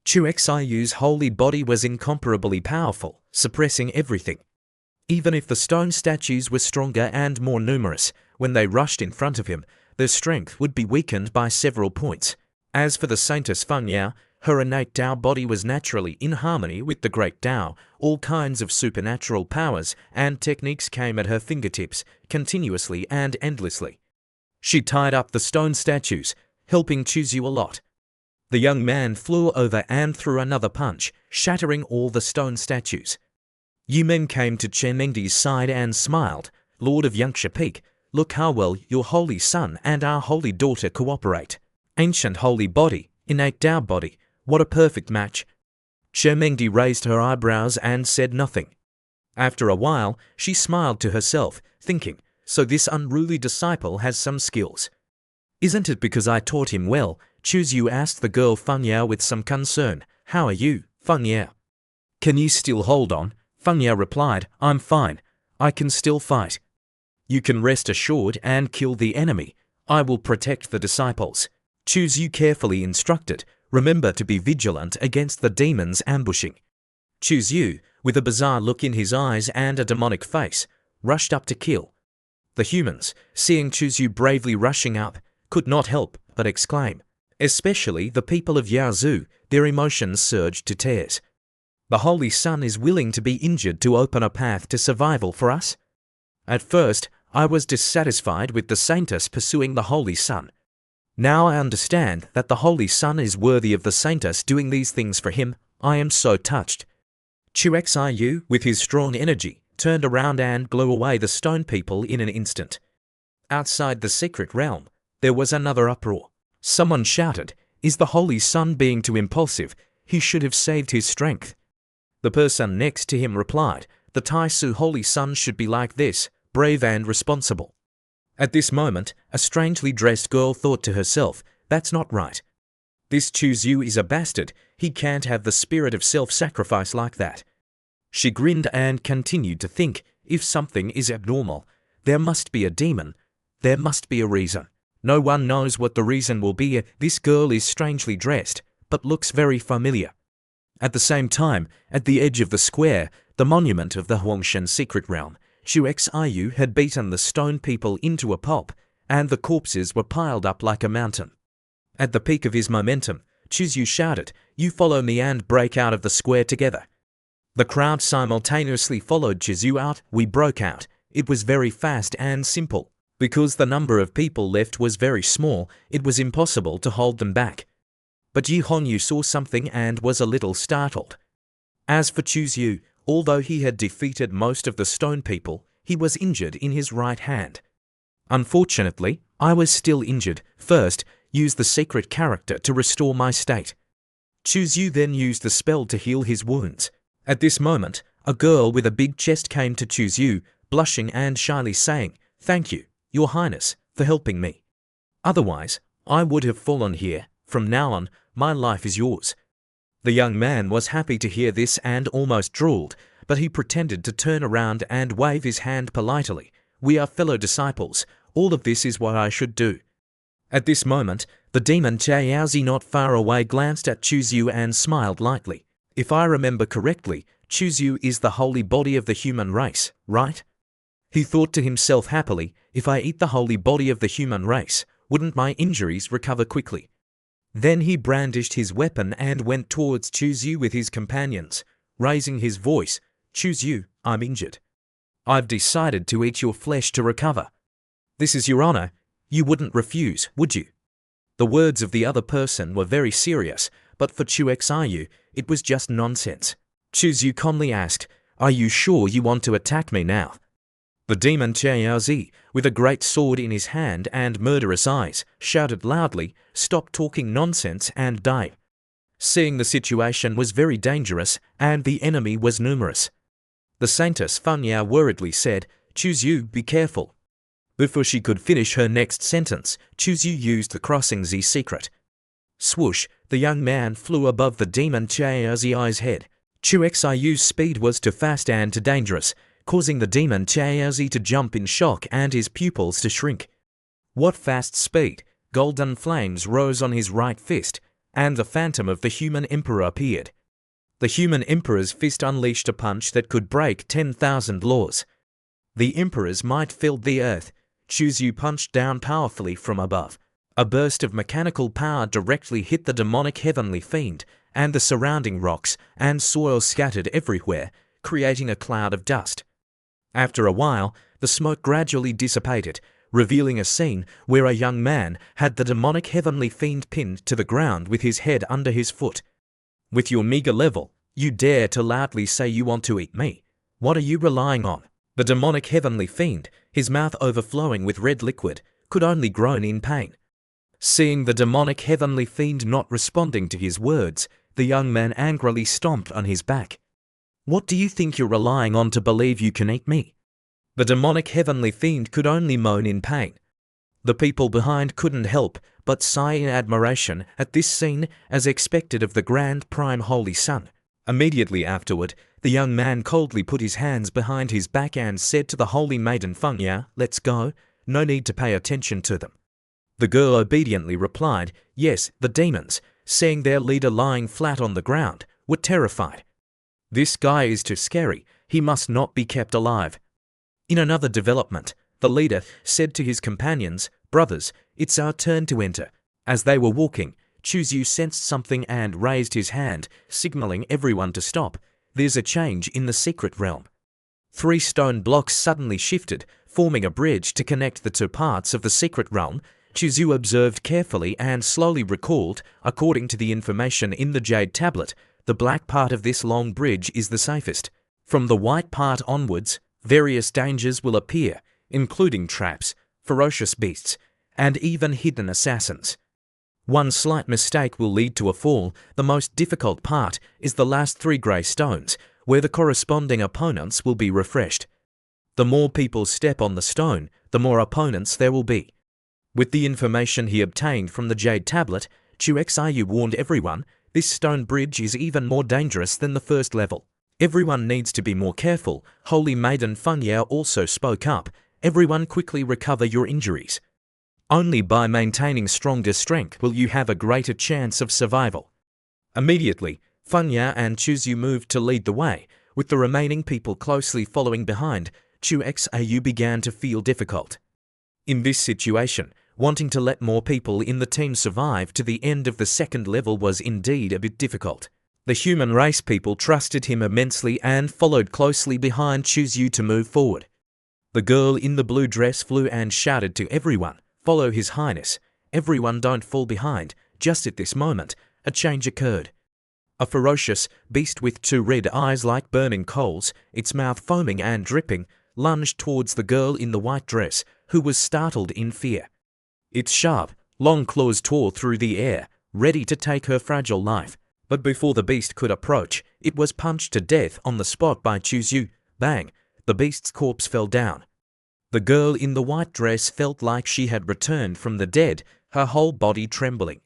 Chuxiyu's holy body was incomparably powerful, suppressing everything. Even if the stone statues were stronger and more numerous, when they rushed in front of him, their strength would be weakened by several points. As for the Saintess Fengya, her innate Tao body was naturally in harmony with the great Tao. All kinds of supernatural powers and techniques came at her fingertips, continuously and endlessly. She tied up the stone statues, helping Chuzyu a lot. The young man flew over and threw another punch, shattering all the stone statues. Yumen came to Chemengdi's side and smiled. Lord of Yangsha Peak, look how well your holy son and our holy daughter cooperate. Ancient holy body, innate Tao body, what a perfect match. Chemengdi raised her eyebrows and said nothing. After a while, she smiled to herself, thinking, so this unruly disciple has some skills. Isn't it because I taught him well? Chuzyu asked the girl Fengya with some concern. How are you, Fengya? Can you still hold on? Fengya replied, I'm fine. I can still fight. You can rest assured and kill the enemy. I will protect the disciples. Chuzyu carefully instructed, remember to be vigilant against the demons ambushing. Chuzyu, with a bizarre look in his eyes and a demonic face, rushed up to kill. The humans, seeing Chuzyu bravely rushing up, could not help but exclaim. Especially the people of Yaozu, their emotions surged to tears. The Holy Sun is willing to be injured to open a path to survival for us? At first, I was dissatisfied with the Saintess pursuing the Holy Sun. Now I understand that the Holy Sun is worthy of the Saintess doing these things for him. I am so touched. Chuxiu, with his strong energy, turned around and blew away the stone people in an instant. Outside the secret realm, there was another uproar. Someone shouted, is the Holy Sun being too impulsive? He should have saved his strength. The person next to him replied, the Taisu Holy Sun should be like this, brave and responsible. At this moment, a strangely dressed girl thought to herself, that's not right. This Chuzyu is a bastard, he can't have the spirit of self-sacrifice like that. She grinned and continued to think, if something is abnormal, there must be a demon, there must be a reason. No one knows what the reason will be. This girl is strangely dressed, but looks very familiar. At the same time, at the edge of the square, the monument of the Huangshan secret realm, Chuxiu had beaten the stone people into a pulp, and the corpses were piled up like a mountain. At the peak of his momentum, Chuzyu shouted, you follow me and break out of the square together. The crowd simultaneously followed Chuzyu out. We broke out. It was very fast and simple. Because the number of people left was very small, it was impossible to hold them back. But Yi Hongyu saw something and was a little startled. As for Chuzyu, although he had defeated most of the stone people, he was injured in his right hand. Unfortunately, I was still injured. First, use the secret character to restore my state. Chuzyu then used the spell to heal his wounds. At this moment, a girl with a big chest came to Chuzyu, blushing and shyly saying, thank you, Your Highness, for helping me. Otherwise, I would have fallen here. From now on, my life is yours. The young man was happy to hear this and almost drooled, but he pretended to turn around and wave his hand politely. We are fellow disciples. All of this is what I should do. At this moment, the demon Chaozi not far away glanced at Chuzyu and smiled lightly. If I remember correctly, Chuzyu is the holy body of the human race, right? He thought to himself happily, if I eat the holy body of the human race, wouldn't my injuries recover quickly? Then he brandished his weapon and went towards Chuzyu with his companions, raising his voice, Chuzyu, I'm injured. I've decided to eat your flesh to recover. This is your honor. You wouldn't refuse, would you? The words of the other person were very serious, but for Chuxiu, it was just nonsense. Yu calmly asked, "Are you sure you want to attack me now?" The demon Zi, with a great sword in his hand and murderous eyes, shouted loudly, "Stop talking nonsense and die." Seeing the situation was very dangerous and the enemy was numerous, the Saintess Funya worriedly said, "Yu, be careful." Before she could finish her next sentence, Yu used the crossing Z secret. Swoosh, the young man flew above the demon Zi's head. Yu's speed was too fast and too dangerous, causing the demon Zi to jump in shock and his pupils to shrink. What fast speed! Golden flames rose on his right fist, and the phantom of the human emperor appeared. The human emperor's fist unleashed a punch that could break 10,000 laws. The emperor's might filled the earth. Yu punched down powerfully from above. A burst of mechanical power directly hit the demonic heavenly fiend, and the surrounding rocks and soil scattered everywhere, creating a cloud of dust. After a while, the smoke gradually dissipated, revealing a scene where a young man had the demonic heavenly fiend pinned to the ground with his head under his foot. "With your meager level, you dare to loudly say you want to eat me? What are you relying on?" The demonic heavenly fiend, his mouth overflowing with red liquid, could only groan in pain. Seeing the demonic heavenly fiend not responding to his words, the young man angrily stomped on his back. "What do you think you're relying on to believe you can eat me?" The demonic heavenly fiend could only moan in pain. The people behind couldn't help but sigh in admiration at this scene, as expected of the grand prime holy sun. Immediately afterward, the young man coldly put his hands behind his back and said to the holy maiden Funya, "Let's go, no need to pay attention to them." The girl obediently replied, "Yes." The demons, seeing their leader lying flat on the ground, were terrified. "This guy is too scary, he must not be kept alive." In another development, the leader said to his companions, "Brothers, it's our turn to enter." As they were walking, Yu sensed something and raised his hand, signaling everyone to stop. There's a change in the secret realm. 3 stone blocks suddenly shifted, forming a bridge to connect the 2 parts of the secret realm. Yu observed carefully and slowly recalled, according to the information in the jade tablet, the black part of this long bridge is the safest. From the white part onwards, various dangers will appear, including traps, ferocious beasts, and even hidden assassins. One slight mistake will lead to a fall. The most difficult part is the last 3 grey stones, where the corresponding opponents will be refreshed. The more people step on the stone, the more opponents there will be. With the information he obtained from the jade tablet, Yu warned everyone, this stone bridge is even more dangerous than the first level. Everyone needs to be more careful. Holy Maiden Funya also spoke up. Everyone quickly recover your injuries. Only by maintaining stronger strength will you have a greater chance of survival. Immediately, Funya and Yu moved to lead the way, with the remaining people closely following behind. Yu began to feel difficult. In this situation, wanting to let more people in the team survive to the end of the second level was indeed a bit difficult. The human race people trusted him immensely and followed closely behind Yu to move forward. The girl in the blue dress flew and shouted to everyone, "Follow His Highness. Everyone don't fall behind." Just at this moment, a change occurred. A ferocious beast with 2 red eyes like burning coals, its mouth foaming and dripping, lunged towards the girl in the white dress, who was startled in fear. Its sharp, long claws tore through the air, ready to take her fragile life. But before the beast could approach, it was punched to death on the spot by Yu. Bang! The beast's corpse fell down. The girl in the white dress felt like she had returned from the dead, her whole body trembling.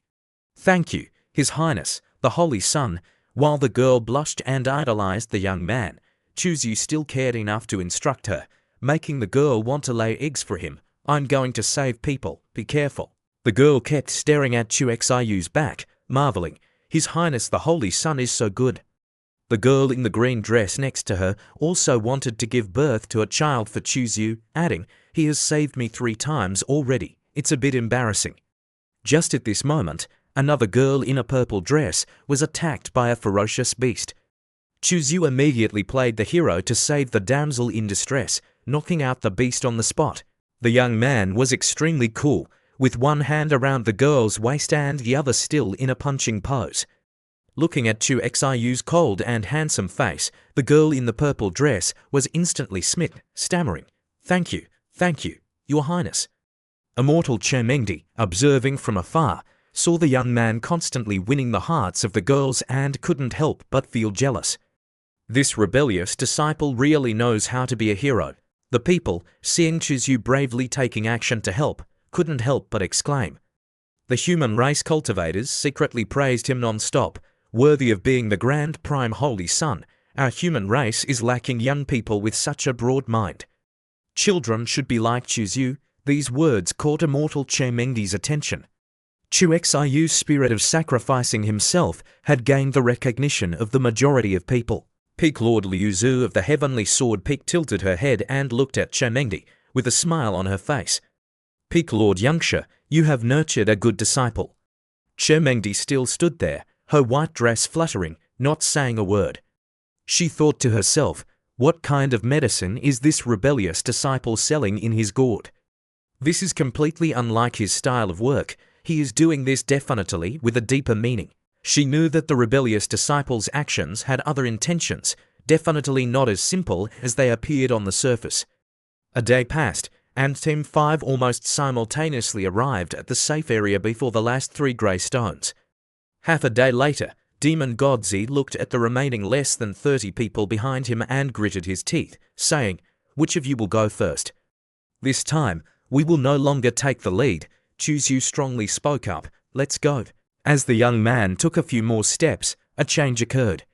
"Thank you, His Highness, the Holy Sun." While the girl blushed and idolized the young man, Yu still cared enough to instruct her, making the girl want to lay eggs for him. "I'm going to save people, be careful." The girl kept staring at Yu's back, marveling, "His Highness the Holy Sun is so good." The girl in the green dress next to her also wanted to give birth to a child for Yu, adding, "He has saved me 3 times already. It's a bit embarrassing." Just at this moment, another girl in a purple dress was attacked by a ferocious beast. Yu immediately played the hero to save the damsel in distress, knocking out the beast on the spot. The young man was extremely cool, with one hand around the girl's waist and the other still in a punching pose. Looking at Chu Xiu's cold and handsome face, the girl in the purple dress was instantly smitten, stammering, thank you, Your Highness." Immortal Chemengdi, observing from afar, saw the young man constantly winning the hearts of the girls and couldn't help but feel jealous. This rebellious disciple really knows how to be a hero. The people, seeing Chu bravely taking action to help, couldn't help but exclaim. The human race cultivators secretly praised him non-stop, worthy of being the grand prime holy son. Our human race is lacking young people with such a broad mind. Children should be like Chu. These words caught immortal Chemengdi's attention. Chu Xiu's spirit of sacrificing himself had gained the recognition of the majority of people. Peak Lord Liu Zhu of the Heavenly Sword Peak tilted her head and looked at Chemengdi, with a smile on her face. "Peak Lord Yangsha, you have nurtured a good disciple." Chemengdi still stood there, her white dress fluttering, not saying a word. She thought to herself, what kind of medicine is this rebellious disciple selling in his gourd? This is completely unlike his style of work. He is doing this definitely with a deeper meaning. She knew that the rebellious disciple's actions had other intentions, definitely not as simple as they appeared on the surface. A day passed, and Team 5 almost simultaneously arrived at the safe area before the last 3 grey stones. Half a day later, Demon Godzi looked at the remaining less than 30 people behind him and gritted his teeth, saying, "Which of you will go first?" "This time, we will no longer take the lead," Chu strongly spoke up. "Let's go." As the young man took a few more steps, a change occurred.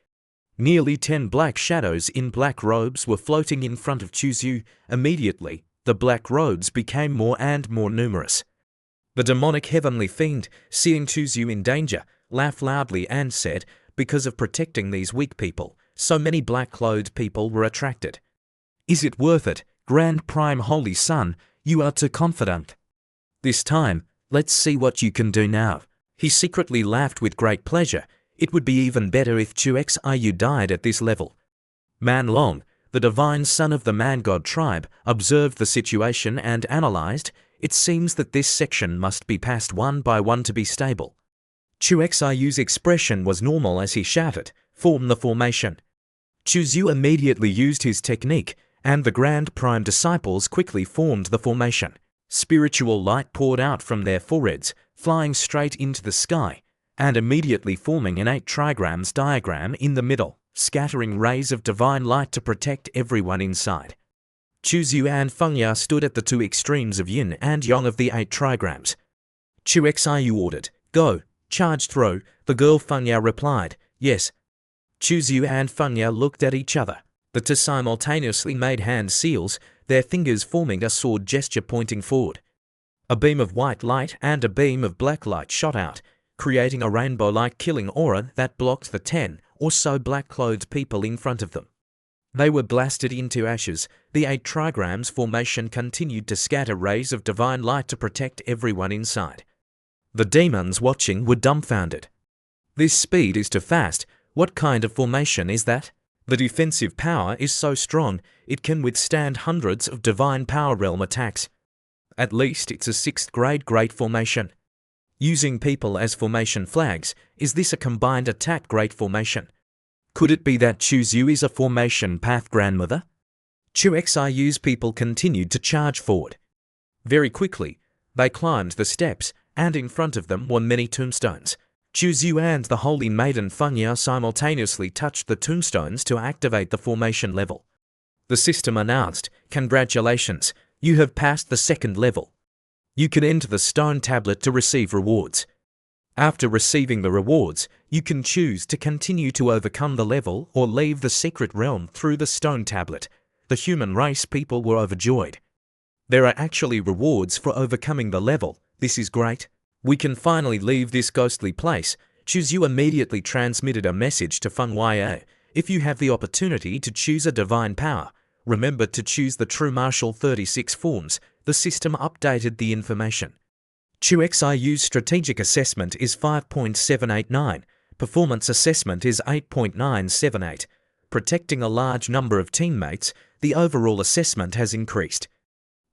Nearly 10 black shadows in black robes were floating in front of Chu. Immediately, the black robes became more and more numerous. The demonic heavenly fiend, seeing Chu in danger, laughed loudly and said, "Because of protecting these weak people, so many black-clothed people were attracted. Is it worth it, Grand Prime Holy Son? You are too confident. This time, let's see what you can do now." He secretly laughed with great pleasure. It would be even better if Chu Xiu died at this level. Man Long, the divine son of the man-god tribe, observed the situation and analyzed. It seems that this section must be passed one by one to be stable. Chu Xiu's expression was normal as he shouted, "Form the formation." Chu immediately used his technique, and the Grand Prime disciples quickly formed the formation. Spiritual light poured out from their foreheads, flying straight into the sky, and immediately forming an 8 trigrams diagram in the middle, scattering rays of divine light to protect everyone inside. Chu and Fengya stood at the 2 extremes of yin and yang of the 8 trigrams. Chu Xiu ordered, "Go, charge throw." The girl Fengya replied, "Yes." Chu and Fengya looked at each other. The 2 simultaneously made hand seals, their fingers forming a sword gesture pointing forward. A beam of white light and a beam of black light shot out, creating a rainbow-like killing aura that blocked the 10 or so black-clothed people in front of them. They were blasted into ashes. The 8 trigrams formation continued to scatter rays of divine light to protect everyone inside. The demons watching were dumbfounded. This speed is too fast. What kind of formation is that? The defensive power is so strong, it can withstand hundreds of divine power realm attacks. At least it's a 6th grade great formation. Using people as formation flags, is this a combined attack great formation? Could it be that Chu is a formation path grandmother? Chu Xiu's people continued to charge forward. Very quickly, they climbed the steps, and in front of them were many tombstones. Chu and the Holy Maiden Fengya simultaneously touched the tombstones to activate the formation level. The system announced, "Congratulations, you have passed the 2nd level. You can enter the stone tablet to receive rewards. After receiving the rewards, you can choose to continue to overcome the level or leave the secret realm through the stone tablet." The human race people were overjoyed. There are actually rewards for overcoming the level. This is great. We can finally leave this ghostly place. Chu immediately transmitted a message to Fengya. If you have the opportunity to choose a divine power, remember to choose the true martial 36 forms. The system updated the information. Chu Xiu's strategic assessment is 5.789. Performance assessment is 8.978. Protecting a large number of teammates, the overall assessment has increased.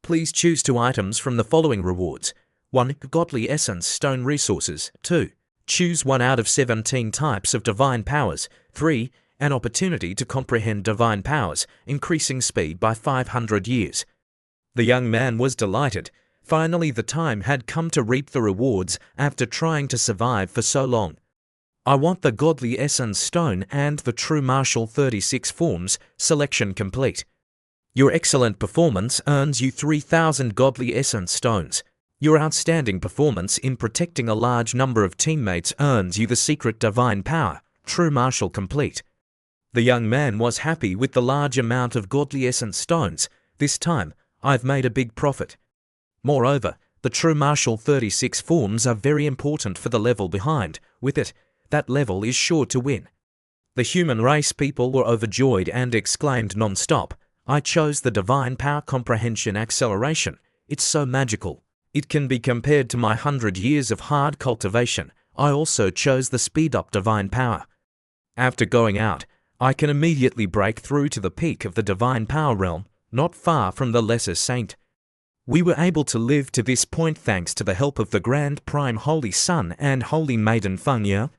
Please choose 2 items from the following rewards. 1. Godly Essence Stone Resources. 2. Choose 1 out of 17 types of divine powers. 3. An opportunity to comprehend divine powers, increasing speed by 500 years. The young man was delighted. Finally, the time had come to reap the rewards after trying to survive for so long. I want the Godly Essence Stone and the True Martial 36 Forms. Selection complete. Your excellent performance earns you 3,000 Godly Essence Stones. Your outstanding performance in protecting a large number of teammates earns you the secret divine power, True Martial complete. The young man was happy with the large amount of Godly Essence Stones. This time, I've made a big profit. Moreover, the True Martial 36 Forms are very important for the level behind. With it, that level is sure to win. The human race people were overjoyed and exclaimed non-stop, I chose the Divine Power Comprehension Acceleration. It's so magical. It can be compared to my 100 years of hard cultivation. I also chose the Speed Up Divine Power. After going out, I can immediately break through to the peak of the Divine Power realm, not far from the Lesser Saint. We were able to live to this point thanks to the help of the Grand Prime Holy Sun and Holy Maiden Fanya.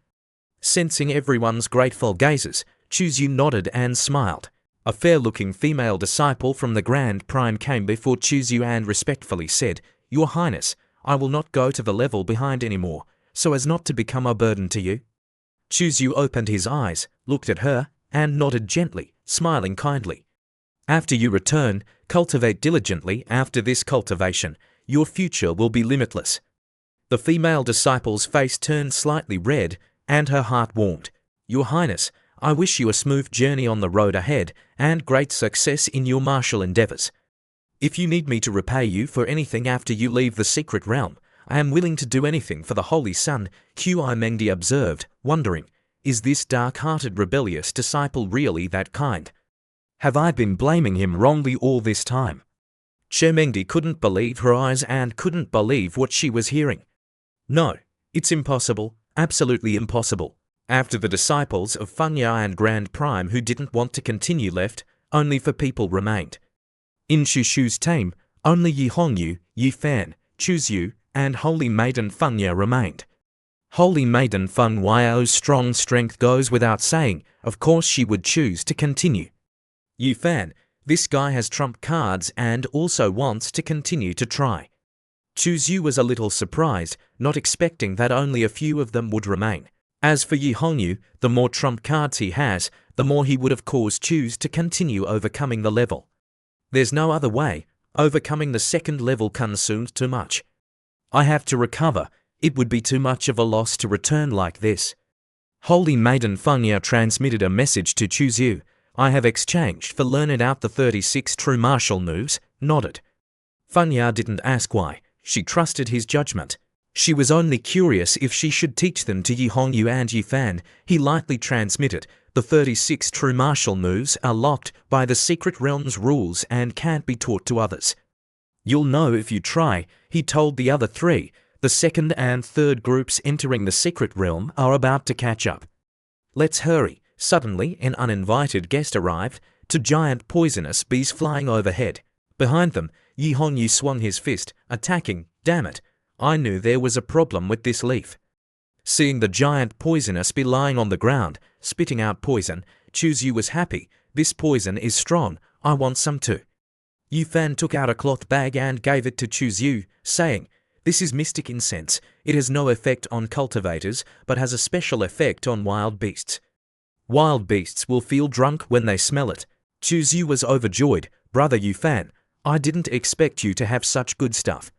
Sensing everyone's grateful gazes, Chuzu nodded and smiled. A fair-looking female disciple from the Grand Prime came before Chuzu and respectfully said, Your Highness, I will not go to the level behind anymore, so as not to become a burden to you. Chuzu opened his eyes, looked at her, and nodded gently, smiling kindly. After you return, cultivate diligently. After this cultivation, your future will be limitless. The female disciple's face turned slightly red, and her heart warmed. Your Highness, I wish you a smooth journey on the road ahead, and great success in your martial endeavors. If you need me to repay you for anything after you leave the secret realm, I am willing to do anything for the Holy Sun, Qi Mengdi observed, wondering, is this dark-hearted rebellious disciple really that kind? Have I been blaming him wrongly all this time? Che Mengdi couldn't believe her eyes and couldn't believe what she was hearing. No, it's impossible, absolutely impossible. After the disciples of Fanya and Grand Prime who didn't want to continue left, only 4 people remained. In Shushu's team, only Yi Hongyu, Yi Fan, Chuzu, and Holy Maiden Fanya remained. Holy Maiden Fanya's strong strength goes without saying, of course she would choose to continue. Yi Fan, this guy has trump cards and also wants to continue to try. Chuzu was a little surprised, not expecting that only a few of them would remain. As for Yi Hongyu, the more trump cards he has, the more he would of course choose to continue overcoming the level. There's no other way, overcoming the second level consumes too much. I have to recover, it would be too much of a loss to return like this. Holy Maiden Fanya transmitted a message to Chuzu. I have exchanged for learned out the 36 true martial moves, nodded. Fanya didn't ask why, she trusted his judgment. She was only curious if she should teach them to Yi Hongyu and Yi Fan. He lightly transmitted, the 36 true martial moves are locked by the secret realm's rules and can't be taught to others. You'll know if you try, he told the other 3. The second and third groups entering the secret realm are about to catch up. Let's hurry. Suddenly, an uninvited guest arrived, 2 giant poisonous bees flying overhead. Behind them, Yi Hongyu swung his fist, attacking. Damn it, I knew there was a problem with this leaf. Seeing the giant poisonous bee lying on the ground, spitting out poison, Chuzu was happy. This poison is strong, I want some too. Yi Fan took out a cloth bag and gave it to Chuzu, saying, This is mystic incense. It has no effect on cultivators, but has a special effect on wild beasts. Wild beasts will feel drunk when they smell it. Chuzu was overjoyed. Brother Yi Fan, I didn't expect you to have such good stuff.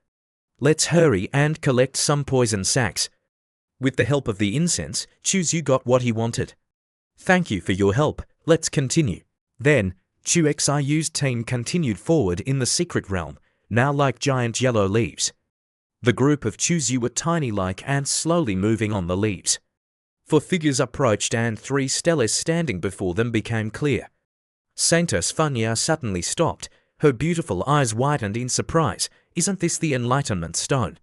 Let's hurry and collect some poison sacks. With the help of the incense, Chuzu got what he wanted. Thank you for your help. Let's continue. Then, Xiu's team continued forward in the secret realm, now like giant yellow leaves. The group of Chuzu were tiny-like and slowly moving on the leaves. 4 figures approached and 3 steles standing before them became clear. Saintess Fanya suddenly stopped. Her beautiful eyes widened in surprise. Isn't this the Enlightenment Stone?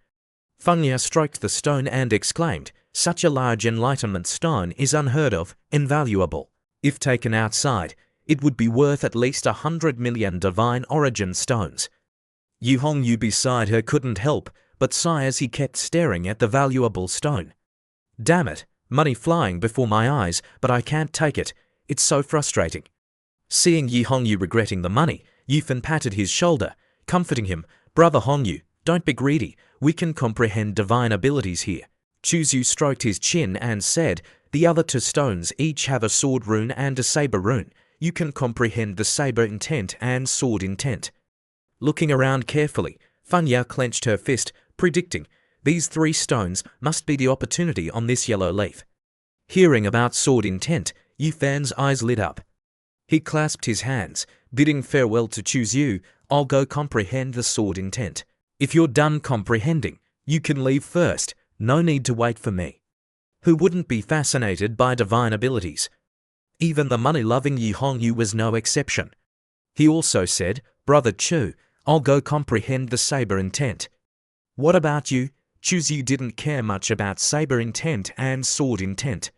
Fanya stroked the stone and exclaimed, Such a large Enlightenment Stone is unheard of, invaluable. If taken outside, it would be worth at least 100 million divine origin stones. Yi Hongyu beside her couldn't help but sigh as he kept staring at the valuable stone. Damn it, money flying before my eyes, but I can't take it. It's so frustrating. Seeing Yi Hongyu regretting the money, Yufan patted his shoulder, comforting him. Brother Hongyu, don't be greedy. We can comprehend divine abilities here. Chuzyu stroked his chin and said, the other two stones each have a sword rune and a saber rune. You can comprehend the saber intent and sword intent. Looking around carefully, Funya clenched her fist, predicting, these 3 stones must be the opportunity on this yellow leaf. Hearing about sword intent, Yufan's eyes lit up. He clasped his hands, bidding farewell to Chuzyu. I'll go comprehend the sword intent. If you're done comprehending, you can leave first. No need to wait for me. Who wouldn't be fascinated by divine abilities? Even the money-loving Yi Hongyu was no exception. He also said, Brother Chu, I'll go comprehend the saber intent. What about you? Chuzyu didn't care much about saber intent and sword intent.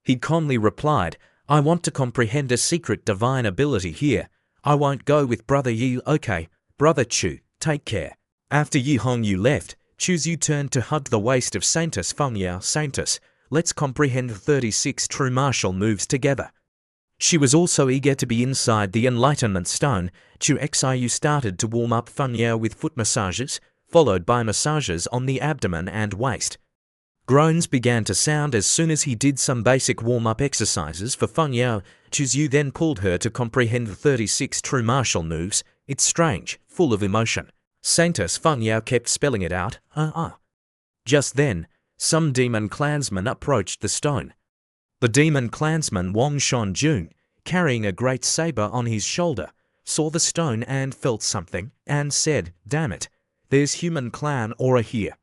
He calmly replied, I want to comprehend a secret divine ability here. I won't go with Brother Yi. Okay, Brother Chu, take care. After Yi Hongyu left, Chuzyu turned to hug the waist of Saintus Funya. Saintus, let's comprehend the 36 true martial moves together. She was also eager to be inside the Enlightenment Stone. Chu Xiu started to warm up Funya with foot massages, followed by massages on the abdomen and waist. Groans began to sound as soon as he did some basic warm-up exercises for Funya. Chuzyu then pulled her to comprehend the 36 true martial moves. It's strange, full of emotion. Saintus Funya kept spelling it out, Just then, some demon clansman approached the stone. The demon clansman Wang Shonjun, carrying a great saber on his shoulder, saw the stone and felt something, and said, damn it, there's human clan aura here.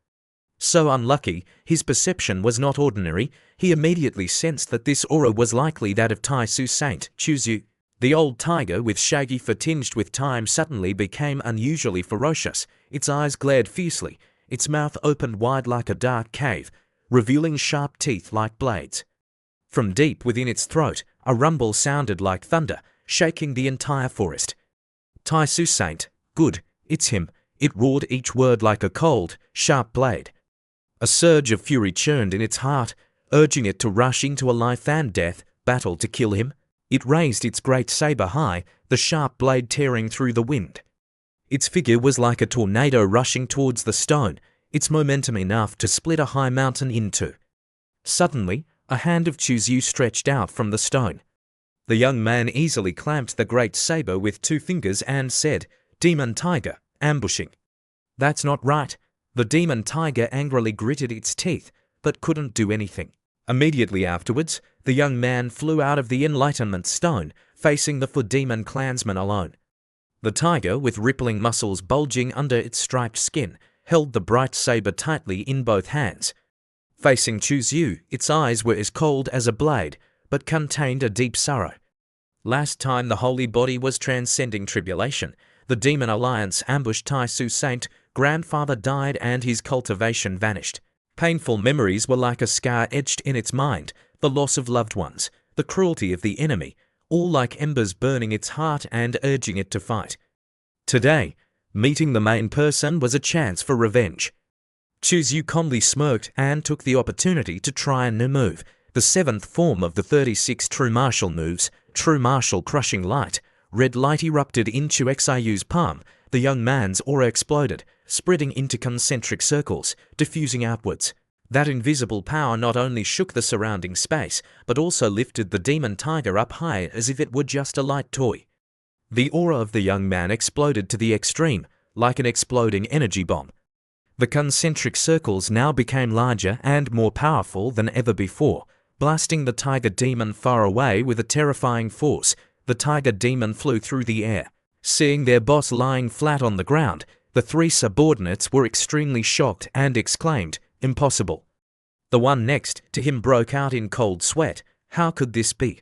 So unlucky, his perception was not ordinary. He immediately sensed that this aura was likely that of Taisu Saint Chuzyu. The old tiger with shaggy fur tinged with time suddenly became unusually ferocious. Its eyes glared fiercely. Its mouth opened wide like a dark cave, revealing sharp teeth like blades. From deep within its throat, a rumble sounded like thunder, shaking the entire forest. Taisu Saint, good, it's him. It roared each word like a cold, sharp blade. A surge of fury churned in its heart, urging it to rush into a life and death battle to kill him. It raised its great saber high, the sharp blade tearing through the wind. Its figure was like a tornado rushing towards the stone, its momentum enough to split a high mountain in two. Suddenly, a hand of Chuzyu stretched out from the stone. The young man easily clamped the great saber with 2 fingers and said, Demon Tiger, ambushing. That's not right. The demon tiger angrily gritted its teeth, but couldn't do anything. Immediately afterwards, the young man flew out of the Enlightenment Stone, facing the 4 demon clansmen alone. The tiger, with rippling muscles bulging under its striped skin, held the bright saber tightly in both hands. Facing Chuzyu, its eyes were as cold as a blade, but contained a deep sorrow. Last time the holy body was transcending tribulation, the demon alliance ambushed Taisu Saint, grandfather died and his cultivation vanished. Painful memories were like a scar etched in its mind, the loss of loved ones, the cruelty of the enemy, all like embers burning its heart and urging it to fight. Today, meeting the main person was a chance for revenge. Chuzyu calmly smirked and took the opportunity to try a new move, the 7th form of the 36 true martial moves, True Martial Crushing Light. Red light erupted in Chu Xiu's palm. The young man's aura exploded, spreading into concentric circles, diffusing outwards. That invisible power not only shook the surrounding space, but also lifted the demon tiger up high as if it were just a light toy. The aura of the young man exploded to the extreme, like an exploding energy bomb. The concentric circles now became larger and more powerful than ever before, blasting the tiger demon far away with a terrifying force. The tiger demon flew through the air. Seeing their boss lying flat on the ground, the 3 subordinates were extremely shocked and exclaimed, "Impossible." The one next to him broke out in cold sweat. How could this be?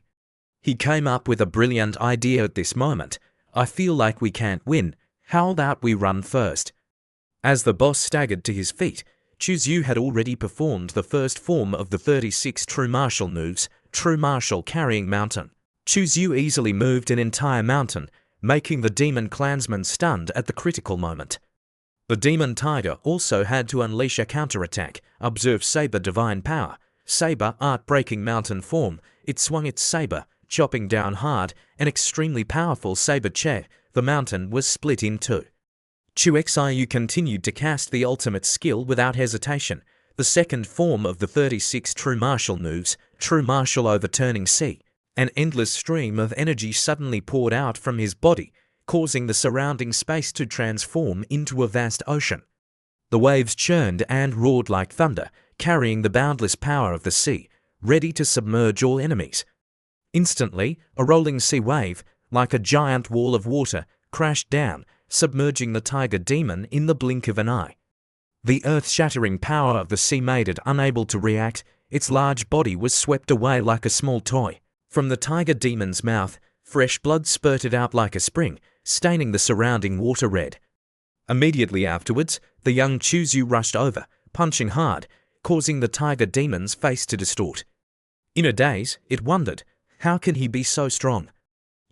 He came up with a brilliant idea at this moment. I feel like we can't win. How about we run first? As the boss staggered to his feet, Chuzyu had already performed the first form of the 36 true martial moves, True Martial Carrying Mountain. Chuzyu easily moved an entire mountain, making the demon clansman stunned at the critical moment. The demon tiger also had to unleash a counterattack, observe saber divine power, saber art-breaking mountain form, it swung its saber, chopping down hard, an extremely powerful saber che. The mountain was split in two. Chu Xiu continued to cast the ultimate skill without hesitation, the second form of the 36 true martial moves, true martial overturning sea. An endless stream of energy suddenly poured out from his body, causing the surrounding space to transform into a vast ocean. The waves churned and roared like thunder, carrying the boundless power of the sea, ready to submerge all enemies. Instantly, a rolling sea wave, like a giant wall of water, crashed down, submerging the tiger demon in the blink of an eye. The earth-shattering power of the sea made it unable to react. Its large body was swept away like a small toy. From the tiger demon's mouth, fresh blood spurted out like a spring, staining the surrounding water red. Immediately afterwards, the young Chuzu rushed over, punching hard, causing the tiger demon's face to distort. In a daze, it wondered, how can he be so strong?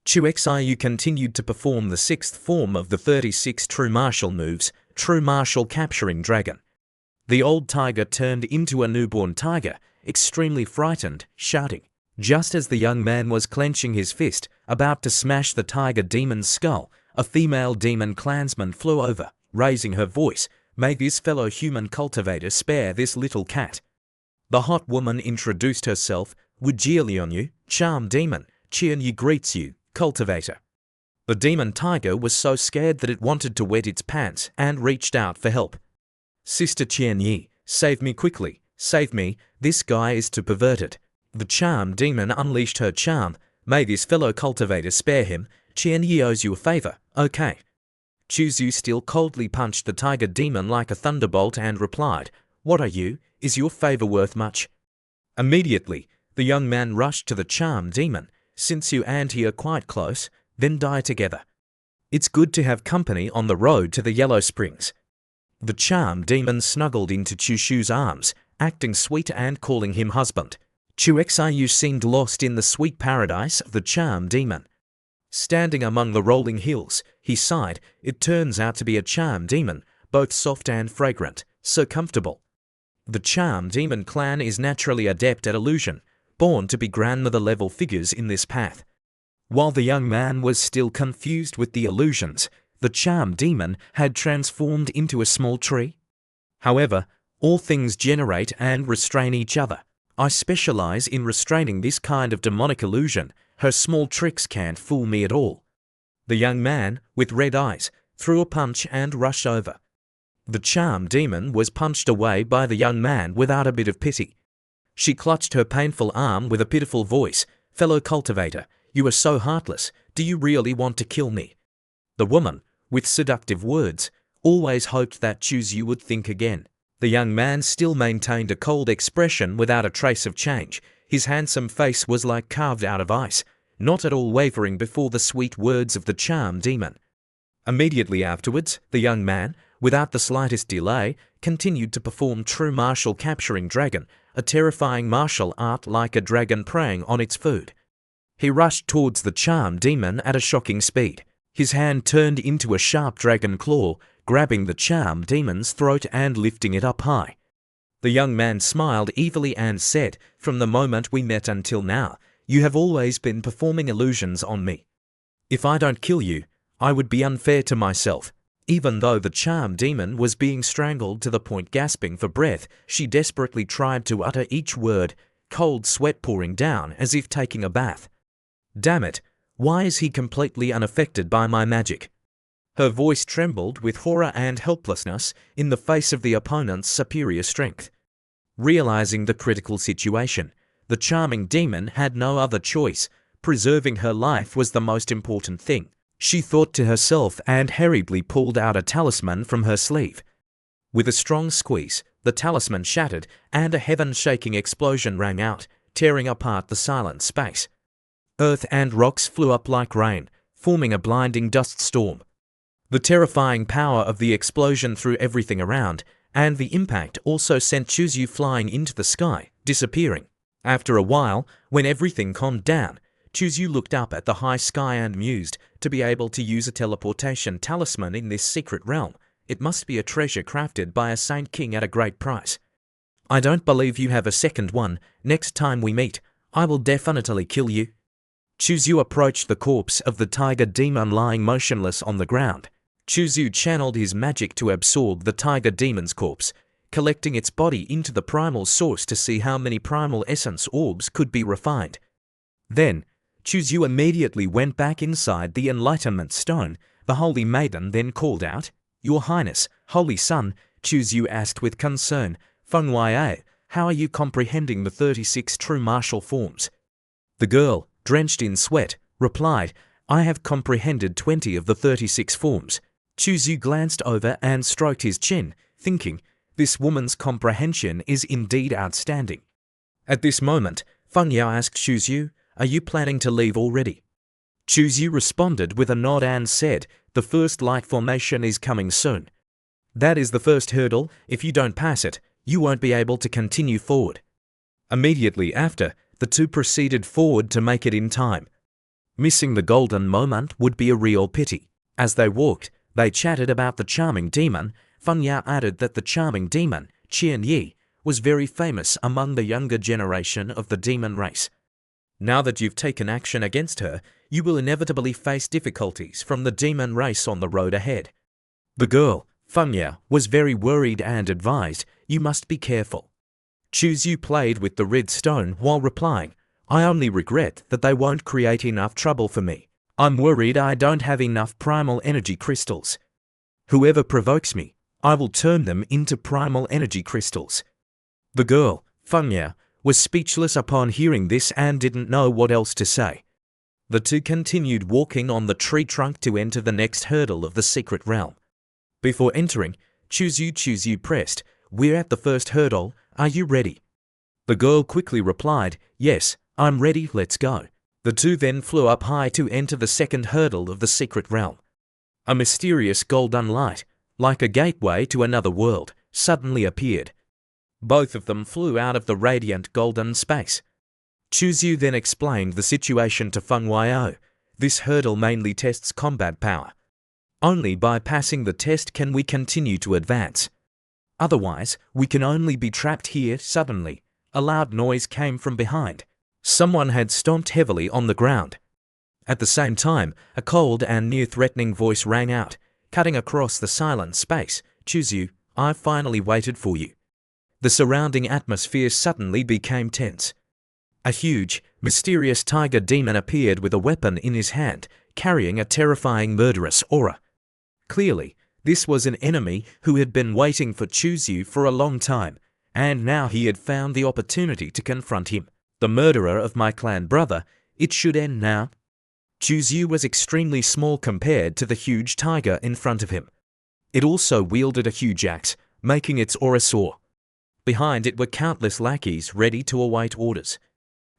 Chu Xiu continued to perform the sixth form of the 36 true martial moves, true martial capturing dragon. The old tiger turned into a newborn tiger, extremely frightened, shouting. Just as the young man was clenching his fist, about to smash the tiger demon's skull, a female demon clansman flew over, raising her voice, "May this fellow human cultivator spare this little cat." The hot woman introduced herself, "Wujie Lianyu, charm demon, Qianyu greets you, cultivator." The demon tiger was so scared that it wanted to wet its pants and reached out for help. "Sister Qianyi, save me quickly, save me, this guy is too perverted." The charm demon unleashed her charm. "May this fellow cultivator spare him, Qianyi owes you a favor, okay." Chuzu still coldly punched the tiger demon like a thunderbolt and replied, "What are you? Is your favor worth much?" Immediately, the young man rushed to the charm demon. "Since you and he are quite close, then die together. It's good to have company on the road to the Yellow Springs." The charm demon snuggled into Chushu's arms, acting sweet and calling him husband. Chu Xiu seemed lost in the sweet paradise of the charm demon. Standing among the rolling hills, he sighed. It turns out to be a charm demon, both soft and fragrant, so comfortable. The charm demon clan is naturally adept at illusion, born to be grandmother-level figures in this path. While the young man was still confused with the illusions, the charm demon had transformed into a small tree. However, all things generate and restrain each other. I specialize in restraining this kind of demonic illusion. Her small tricks can't fool me at all. The young man, with red eyes, threw a punch and rushed over. The charm demon was punched away by the young man without a bit of pity. She clutched her painful arm with a pitiful voice. "Fellow cultivator, you are so heartless. Do you really want to kill me?" The woman, with seductive words, always hoped that Chuzu would think again. The young man still maintained a cold expression without a trace of change. His handsome face was like carved out of ice, not at all wavering before the sweet words of the charm demon. Immediately afterwards, the young man, without the slightest delay, continued to perform true martial capturing dragon, a terrifying martial art like a dragon preying on its food. He rushed towards the charm demon at a shocking speed. His hand turned into a sharp dragon claw, grabbing the charm demon's throat and lifting it up high. The young man smiled evilly and said, "From the moment we met until now, you have always been performing illusions on me. If I don't kill you, I would be unfair to myself." Even though the charm demon was being strangled to the point gasping for breath, she desperately tried to utter each word, cold sweat pouring down as if taking a bath. "Damn it, why is he completely unaffected by my magic?" Her voice trembled with horror and helplessness in the face of the opponent's superior strength. Realizing the critical situation, the charming demon had no other choice. Preserving her life was the most important thing. She thought to herself and hurriedly pulled out a talisman from her sleeve. With a strong squeeze, the talisman shattered and a heaven-shaking explosion rang out, tearing apart the silent space. Earth and rocks flew up like rain, forming a blinding dust storm. The terrifying power of the explosion threw everything around, and the impact also sent Chuzu flying into the sky, disappearing. After a while, when everything calmed down, Chuzu looked up at the high sky and mused, to be able to use a teleportation talisman in this secret realm, it must be a treasure crafted by a saint king at a great price. I don't believe you have a second one. Next time we meet, I will definitely kill you. Chuzyu approached the corpse of the tiger demon lying motionless on the ground. Chuzyu channeled his magic to absorb the tiger demon's corpse, collecting its body into the primal source to see how many primal essence orbs could be refined. Then, Chuzyu immediately went back inside the enlightenment stone. The holy maiden then called out, "Your Highness, Holy Son," Chuzyu asked with concern, "Fengwei, how are you comprehending the 36 true martial forms?" The girl, drenched in sweat, replied, "I have comprehended 20 of the 36 forms." Chuzyu glanced over and stroked his chin, thinking, this woman's comprehension is indeed outstanding. At this moment, Feng Yao asked Chuzyu, "Are you planning to leave already?" Chuzyu responded with a nod and said, "The first light formation is coming soon. That is the first hurdle. If you don't pass it, you won't be able to continue forward." Immediately after, the two proceeded forward to make it in time. Missing the golden moment would be a real pity. As they walked, they chatted about the charming demon. Feng Yao added that the charming demon, Qian Yi, was very famous among the younger generation of the demon race. Now that you've taken action against her, you will inevitably face difficulties from the demon race on the road ahead. The girl, Feng Yao, was very worried and advised, "You must be careful." Chuzyu played with the red stone while replying, "I only regret that they won't create enough trouble for me. I'm worried I don't have enough primal energy crystals. Whoever provokes me, I will turn them into primal energy crystals." The girl, Feng Yao, was speechless upon hearing this and didn't know what else to say. The two continued walking on the tree trunk to enter the next hurdle of the secret realm. Before entering, Chuzyu pressed, "We're at the first hurdle, are you ready?" The girl quickly replied, "Yes, I'm ready, let's go." The two then flew up high to enter the second hurdle of the secret realm. A mysterious golden light, like a gateway to another world, suddenly appeared. Both of them flew out of the radiant golden space. Chuzyu then explained the situation to Feng Yao. This hurdle mainly tests combat power. Only by passing the test can we continue to advance. Otherwise, we can only be trapped here. Suddenly, a loud noise came from behind. Someone had stomped heavily on the ground. At the same time, a cold and near-threatening voice rang out, cutting across the silent space. "Chuzyu, I've finally waited for you." The surrounding atmosphere suddenly became tense. A huge, mysterious tiger demon appeared with a weapon in his hand, carrying a terrifying murderous aura. Clearly, this was an enemy who had been waiting for Chuzyu for a long time, and now he had found the opportunity to confront him. "The murderer of my clan brother, it should end now." Chuzyu was extremely small compared to the huge tiger in front of him. It also wielded a huge axe, making its aura soar. Behind it were countless lackeys ready to await orders.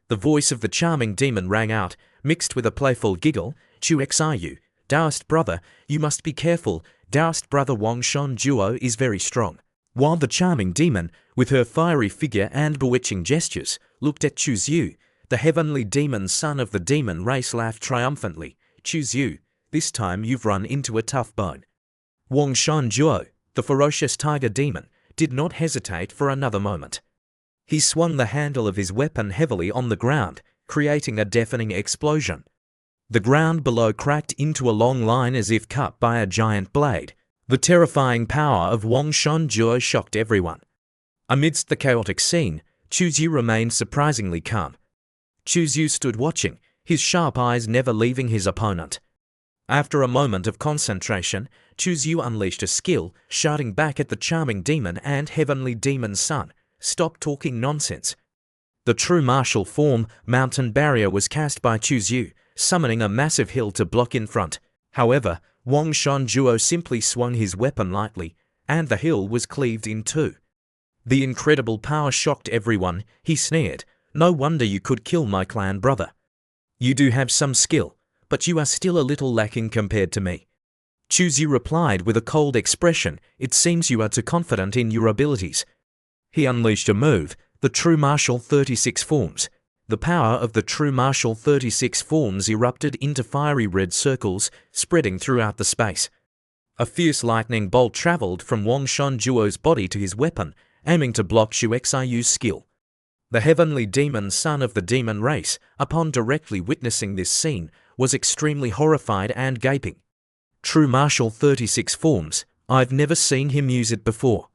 The voice of the charming demon rang out, mixed with a playful giggle, "Chu Xiu, Taoist brother, you must be careful. Taoist brother Wang Shan Duo is very strong." While the charming demon, with her fiery figure and bewitching gestures, looked at Chuzyu, the heavenly demon son of the demon race laughed triumphantly. "Chuzyu, this time you've run into a tough bone." Wang Shan Duo, the ferocious tiger demon, did not hesitate for another moment. He swung the handle of his weapon heavily on the ground, creating a deafening explosion. The ground below cracked into a long line as if cut by a giant blade. The terrifying power of Wang Shanzhuo shocked everyone. Amidst the chaotic scene, Chuzyu remained surprisingly calm. Chuzyu stood watching, his sharp eyes never leaving his opponent. After a moment of concentration, Chuzyu unleashed a skill, shouting back at the charming demon and heavenly demon son, "Stop talking nonsense." The true martial form, Mountain Barrier, was cast by Chuzyu, summoning a massive hill to block in front. However, Wang Shanzhuo simply swung his weapon lightly, and the hill was cleaved in two. The incredible power shocked everyone. He sneered, "No wonder you could kill my clan brother. You do have some skill, but you are still a little lacking compared to me." Chuzyu replied with a cold expression, "It seems you are too confident in your abilities." He unleashed a move, the true martial 36 forms. The power of the true martial 36 forms erupted into fiery red circles, spreading throughout the space. A fierce lightning bolt traveled from Wang Shanzhuo's body to his weapon, aiming to block Xuexiu's skill. The heavenly demon son of the demon race, upon directly witnessing this scene, was extremely horrified and gaping. True martial 36 forms, I've never seen him use it before.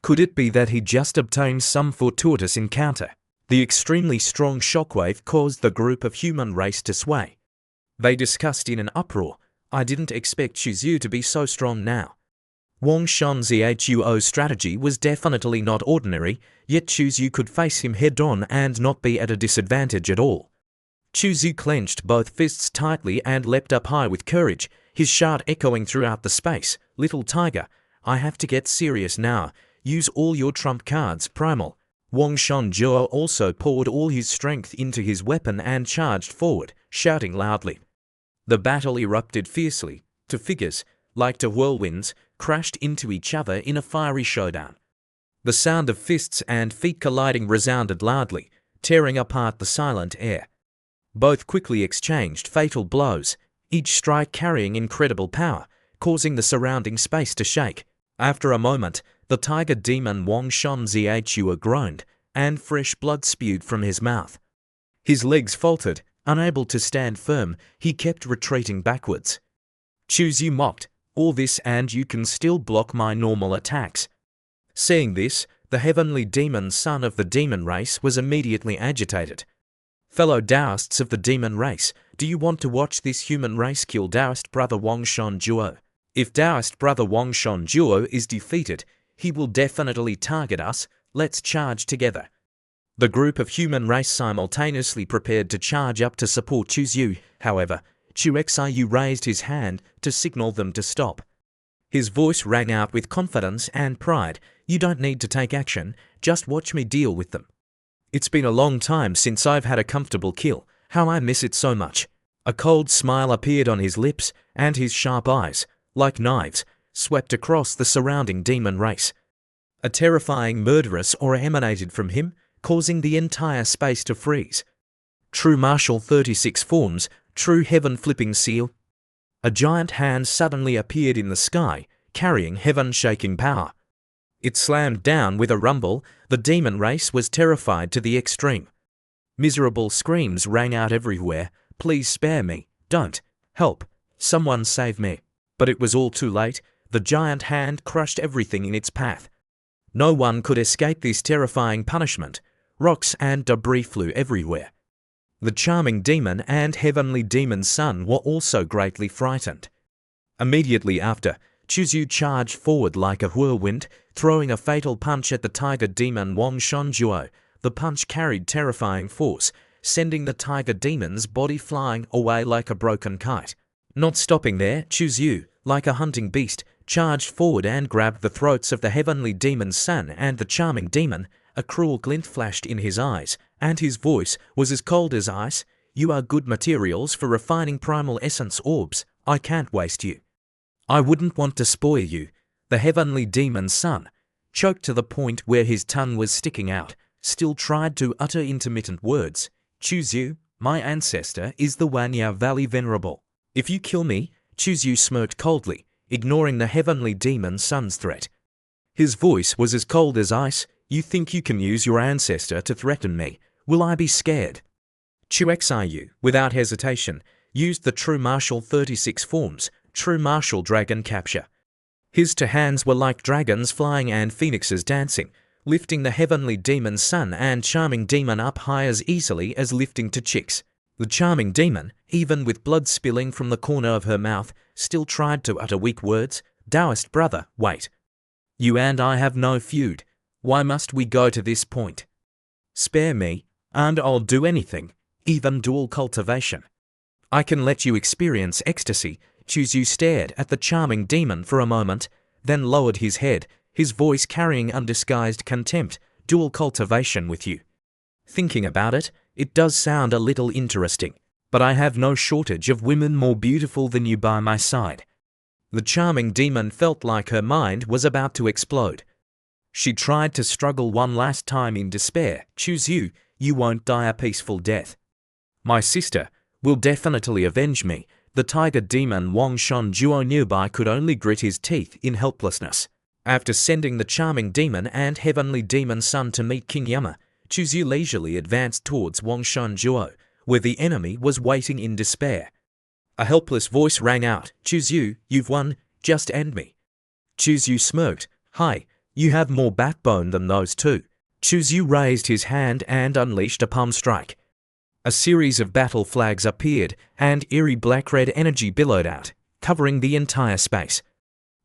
Could it be that he just obtained some fortuitous encounter? The extremely strong shockwave caused the group of human race to sway. They discussed in an uproar, I didn't expect Shuzu to be so strong now. Wang Shan's strategy was definitely not ordinary, yet Shuzu could face him head-on and not be at a disadvantage at all. Shuzu clenched both fists tightly and leapt up high with courage, his shout echoing throughout the space. Little tiger, I have to get serious now. Use all your trump cards, Primal. Wang Shanjuo also poured all his strength into his weapon and charged forward, shouting loudly. The battle erupted fiercely. Two figures, like two whirlwinds, crashed into each other in a fiery showdown. The sound of fists and feet colliding resounded loudly, tearing apart the silent air. Both quickly exchanged fatal blows, each strike carrying incredible power, causing the surrounding space to shake. After a moment, the tiger demon Wang Shan Zhua groaned, and fresh blood spewed from his mouth. His legs faltered, unable to stand firm, he kept retreating backwards. Shuzu mocked, all this and you can still block my normal attacks. Seeing this, the heavenly demon son of the demon race was immediately agitated. Fellow Taoists of the demon race, do you want to watch this human race kill Taoist brother Wang Shanjuo? If Taoist brother Wang Shanjuo is defeated, he will definitely target us. Let's charge together. The group of human race simultaneously prepared to charge up to support Shuzu. However, Xuexiu raised his hand to signal them to stop. His voice rang out with confidence and pride. You don't need to take action, just watch me deal with them. It's been a long time since I've had a comfortable kill. How I miss it so much. A cold smile appeared on his lips, and his sharp eyes, like knives, swept across the surrounding demon race. A terrifying murderous aura emanated from him, causing the entire space to freeze. True martial 36 forms, true heaven-flipping seal. A giant hand suddenly appeared in the sky, carrying heaven-shaking power. It slammed down with a rumble. The demon race was terrified to the extreme. Miserable screams rang out everywhere. Please spare me. Don't. Help. Someone save me. But it was all too late. The giant hand crushed everything in its path. No one could escape this terrifying punishment. Rocks and debris flew everywhere. The charming demon and heavenly demon son were also greatly frightened. Immediately after, Shuzu charged forward like a whirlwind, throwing a fatal punch at the tiger demon Wang Shanjuo. The punch carried terrifying force, sending the tiger demon's body flying away like a broken kite. Not stopping there, Shuzu, like a hunting beast, charged forward and grabbed the throats of the heavenly demon's son and the charming demon. A cruel glint flashed in his eyes, and his voice was as cold as ice. You are good materials for refining primal essence orbs. I can't waste you. I wouldn't want to spoil you. The heavenly demon's son, choked to the point where his tongue was sticking out, still tried to utter intermittent words. Shuzu, my ancestor is the Wanya Valley Venerable. If you kill me, Shuzu smirked coldly, ignoring the heavenly demon's son's threat. His voice was as cold as ice. You think you can use your ancestor to threaten me? Will I be scared? Xuexiu, without hesitation, used the true martial 36 forms, true martial dragon capture. His two hands were like dragons flying and phoenixes dancing, lifting the heavenly demon son and charming demon up high as easily as lifting two chicks. The charming demon, even with blood spilling from the corner of her mouth, still tried to utter weak words. Taoist brother, wait. You and I have no feud. Why must we go to this point? Spare me, and I'll do anything, even dual cultivation. I can let you experience ecstasy. Shuzu stared at the charming demon for a moment, then lowered his head, his voice carrying undisguised contempt. Dual cultivation with you. Thinking about it, it does sound a little interesting, but I have no shortage of women more beautiful than you by my side. The charming demon felt like her mind was about to explode. She tried to struggle one last time in despair. Shuzu, you won't die a peaceful death. My sister will definitely avenge me. The tiger demon Wang Shanjuo nearby could only grit his teeth in helplessness. After sending the charming demon and heavenly demon son to meet King Yama, Chuzyu leisurely advanced towards Wangshan Juo, where the enemy was waiting in despair. A helpless voice rang out, "Chuzyu, you've won, just end me." Chuzyu smirked, "Hi, you have more backbone than those two." Chuzyu raised his hand and unleashed a palm strike. A series of battle flags appeared, and eerie black-red energy billowed out, covering the entire space.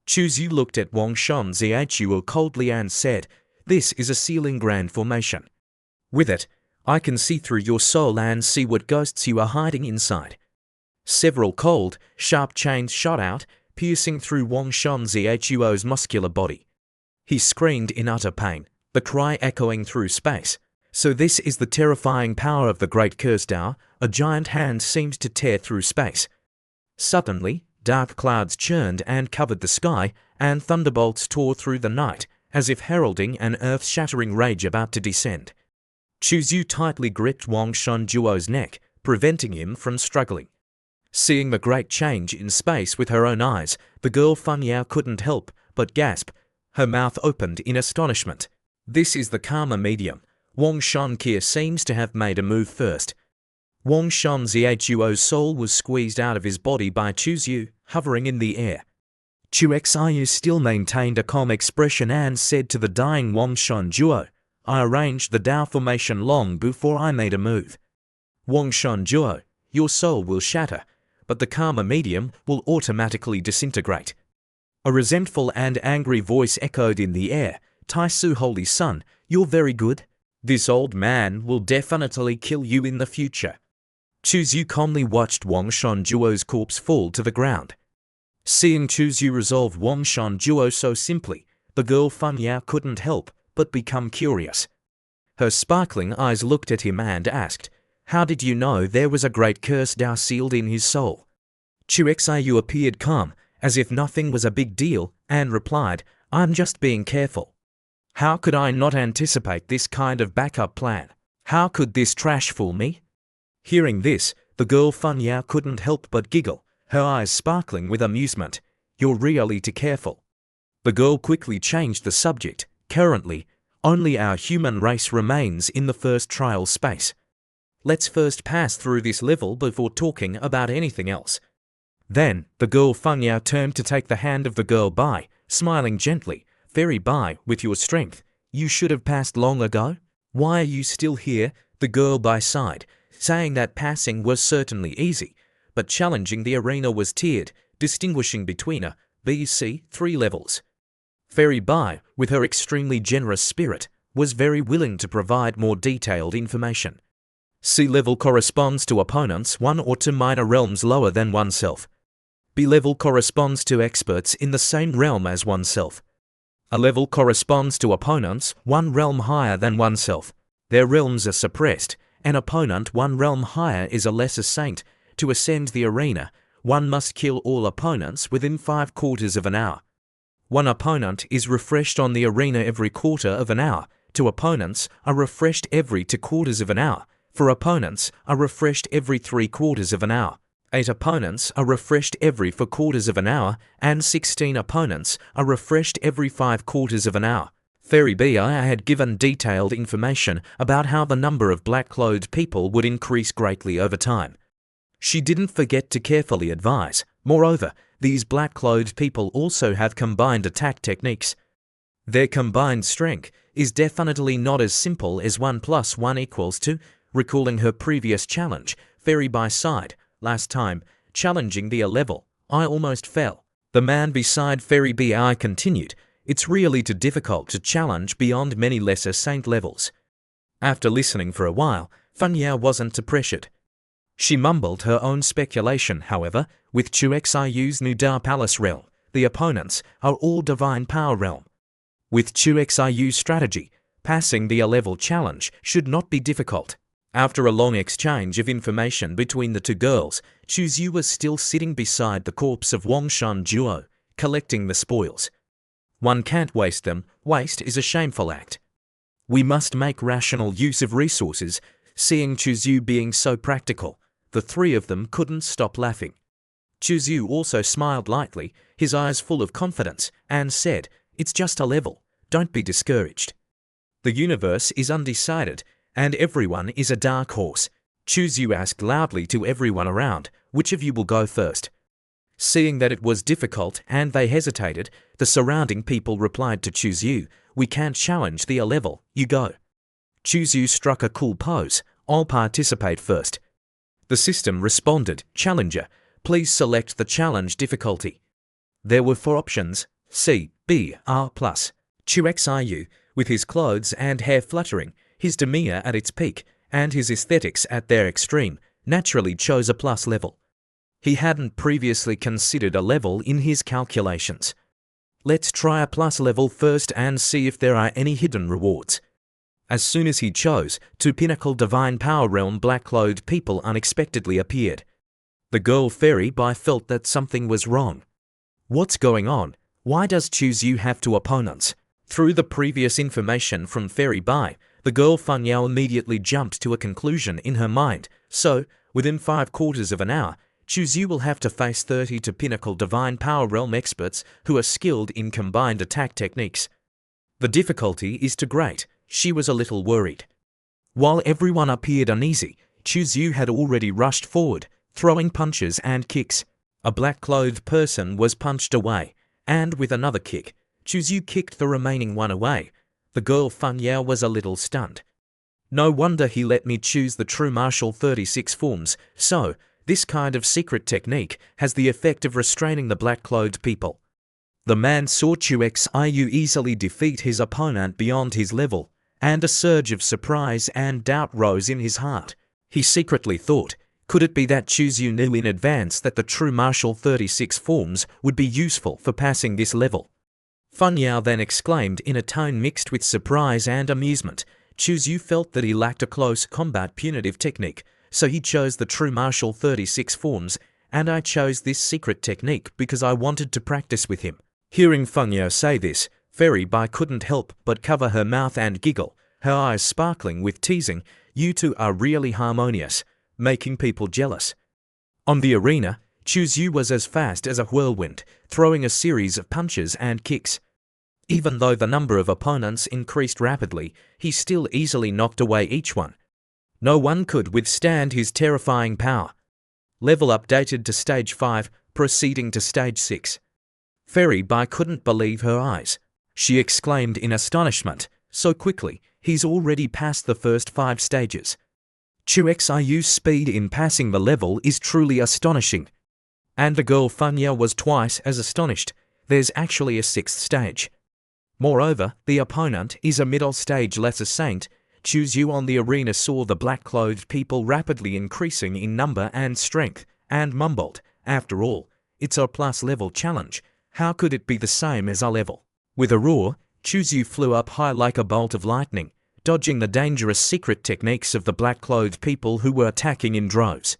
Chuzyu looked at Wangshan Zhuo coldly and said, "This is a sealing grand formation. With it, I can see through your soul and see what ghosts you are hiding inside." Several cold, sharp chains shot out, piercing through Wangshan Zhuo's muscular body. He screamed in utter pain, the cry echoing through space. So this is the terrifying power of the Great Curse Dao. A giant hand seemed to tear through space. Suddenly, dark clouds churned and covered the sky, and thunderbolts tore through the night, as if heralding an earth-shattering rage about to descend. Chuzyu tightly gripped Wangshan Juo's neck, preventing him from struggling. Seeing the great change in space with her own eyes, the girl Funyao couldn't help but gasp. Her mouth opened in astonishment. This is the Karma medium. Wangshan Kia seems to have made a move first. Wangshan Zhuo's soul was squeezed out of his body by Chuzyu, hovering in the air. Xiu still maintained a calm expression and said to the dying Wangshan Juo, "I arranged the Dao formation long before I made a move. Wangshan Juo, your soul will shatter, but the Karma medium will automatically disintegrate." A resentful and angry voice echoed in the air, "Taisu Holy Son, you're very good. This old man will definitely kill you in the future." Chuzyu calmly watched Wangshan Juo's corpse fall to the ground. Seeing Chuzyu resolve Wangshan Juo so simply, the girl Funyao couldn't help but become curious. Her sparkling eyes looked at him and asked, "How did you know there was a great curse Dao sealed in his soul?" Xiu appeared calm, as if nothing was a big deal, and replied, "I'm just being careful. How could I not anticipate this kind of backup plan? How could this trash fool me?" Hearing this, the girl Funyao couldn't help but giggle, her eyes sparkling with amusement. "You're really too careful." The girl quickly changed the subject. "Currently, only our human race remains in the first trial space. Let's first pass through this level before talking about anything else." Then, the girl Funyao turned to take the hand of the girl Bai, smiling gently. "Fairy Bai, with your strength, you should have passed long ago. Why are you still here?" The girl Bai sighed, saying that passing was certainly easy, but challenging the arena was tiered, distinguishing between A, B, C, 3 levels. Fairy Bai, with her extremely generous spirit, was very willing to provide more detailed information. C level corresponds to opponents 1 or 2 minor realms lower than oneself. B level corresponds to experts in the same realm as oneself. A level corresponds to opponents 1 realm higher than oneself. Their realms are suppressed. An opponent 1 realm higher is a lesser saint. To ascend the arena, one must kill all opponents within 5/4 of an hour. One opponent is refreshed on the arena every 1/4 of an hour. 2 opponents are refreshed every 2/4 of an hour. 4 opponents are refreshed every 3/4 of an hour. 8 opponents are refreshed every 4/4 of an hour, and 16 opponents are refreshed every 5/4 of an hour. Fairy Bai had given detailed information about how the number of black-clothed people would increase greatly over time. She didn't forget to carefully advise. Moreover, these black-clothed people also have combined attack techniques. Their combined strength is definitely not as simple as 1 + 1 = 2. Recalling her previous challenge, Fairy Bai sighed. "Last time, challenging the A level, I almost fell." The man beside Fairy Bai continued, "It's really too difficult to challenge beyond many lesser saint levels." After listening for a while, Funyao wasn't too pressured. She mumbled her own speculation, however. With Xiu's new Dao Palace realm, the opponents are all Divine Power realm. With Xiu's strategy, passing the A-level challenge should not be difficult. After a long exchange of information between the two girls, Chuzyu was still sitting beside the corpse of Wangshan Juo, collecting the spoils. One can't waste them. Waste is a shameful act. We must make rational use of resources. Seeing Chuzyu being so practical, the 3 of them couldn't stop laughing. Chuzyu also smiled lightly, his eyes full of confidence, and said, It's just a level. Don't be discouraged. The universe is undecided, and everyone is a dark horse. Chu asked loudly to everyone around, which of you will go first? Seeing that it was difficult and they hesitated, the surrounding people replied to Chu, we can't challenge the level, you go. Chu struck a cool pose, I'll participate first. The system responded, Challenger, please select the challenge difficulty. There were 4 options, C, B, R+. Chu Xiu, with his clothes and hair fluttering, his demeanor at its peak, and his aesthetics at their extreme, naturally chose a plus level. He hadn't previously considered a level in his calculations. Let's try a plus level first and see if there are any hidden rewards. As soon as he chose, 2 pinnacle divine power realm black-clothed people unexpectedly appeared. The girl fairy Bai felt that something was wrong. What's going on? Why does Chu have 2 opponents? Through the previous information from Fairy Bai, the girl Fun Yao immediately jumped to a conclusion in her mind, so, within 3/4 of an hour, Chu will have to face 32 pinnacle divine power realm experts who are skilled in combined attack techniques. The difficulty is too great. She was a little worried. While everyone appeared uneasy, Chu had already rushed forward, throwing punches and kicks. A black-clothed person was punched away, and with another kick, Chu kicked the remaining one away. The girl Fun Yao was a little stunned. No wonder he let me choose the true martial 36 forms, so this kind of secret technique has the effect of restraining the black-clothed people. The man saw Chu Xiu easily defeat his opponent beyond his level, and a surge of surprise and doubt rose in his heart. He secretly thought, could it be that Chu knew in advance that the true martial 36 forms would be useful for passing this level? Fun Yao then exclaimed in a tone mixed with surprise and amusement. Chu felt that he lacked a close combat punitive technique, so he chose the true martial 36 forms, and I chose this secret technique because I wanted to practice with him. Hearing Fun Yao say this, Fairy Bai couldn't help but cover her mouth and giggle, her eyes sparkling with teasing. You two are really harmonious, making people jealous. On the arena, Chu was as fast as a whirlwind, throwing a series of punches and kicks. Even though the number of opponents increased rapidly, he still easily knocked away each one. No one could withstand his terrifying power. Level updated to Stage 5, proceeding to Stage 6. Fairy Bai couldn't believe her eyes. She exclaimed in astonishment, so quickly, he's already passed the first 5 stages. Chu Xiu's speed in passing the level is truly astonishing. And the girl Fun Yao was twice as astonished. There's actually a 6th stage. Moreover, the opponent is a middle stage lesser saint. Chu on the arena saw the black-clothed people rapidly increasing in number and strength, and mumbled, after all, it's a plus level challenge. How could it be the same as our level? With a roar, Chu flew up high like a bolt of lightning, dodging the dangerous secret techniques of the black-clothed people who were attacking in droves.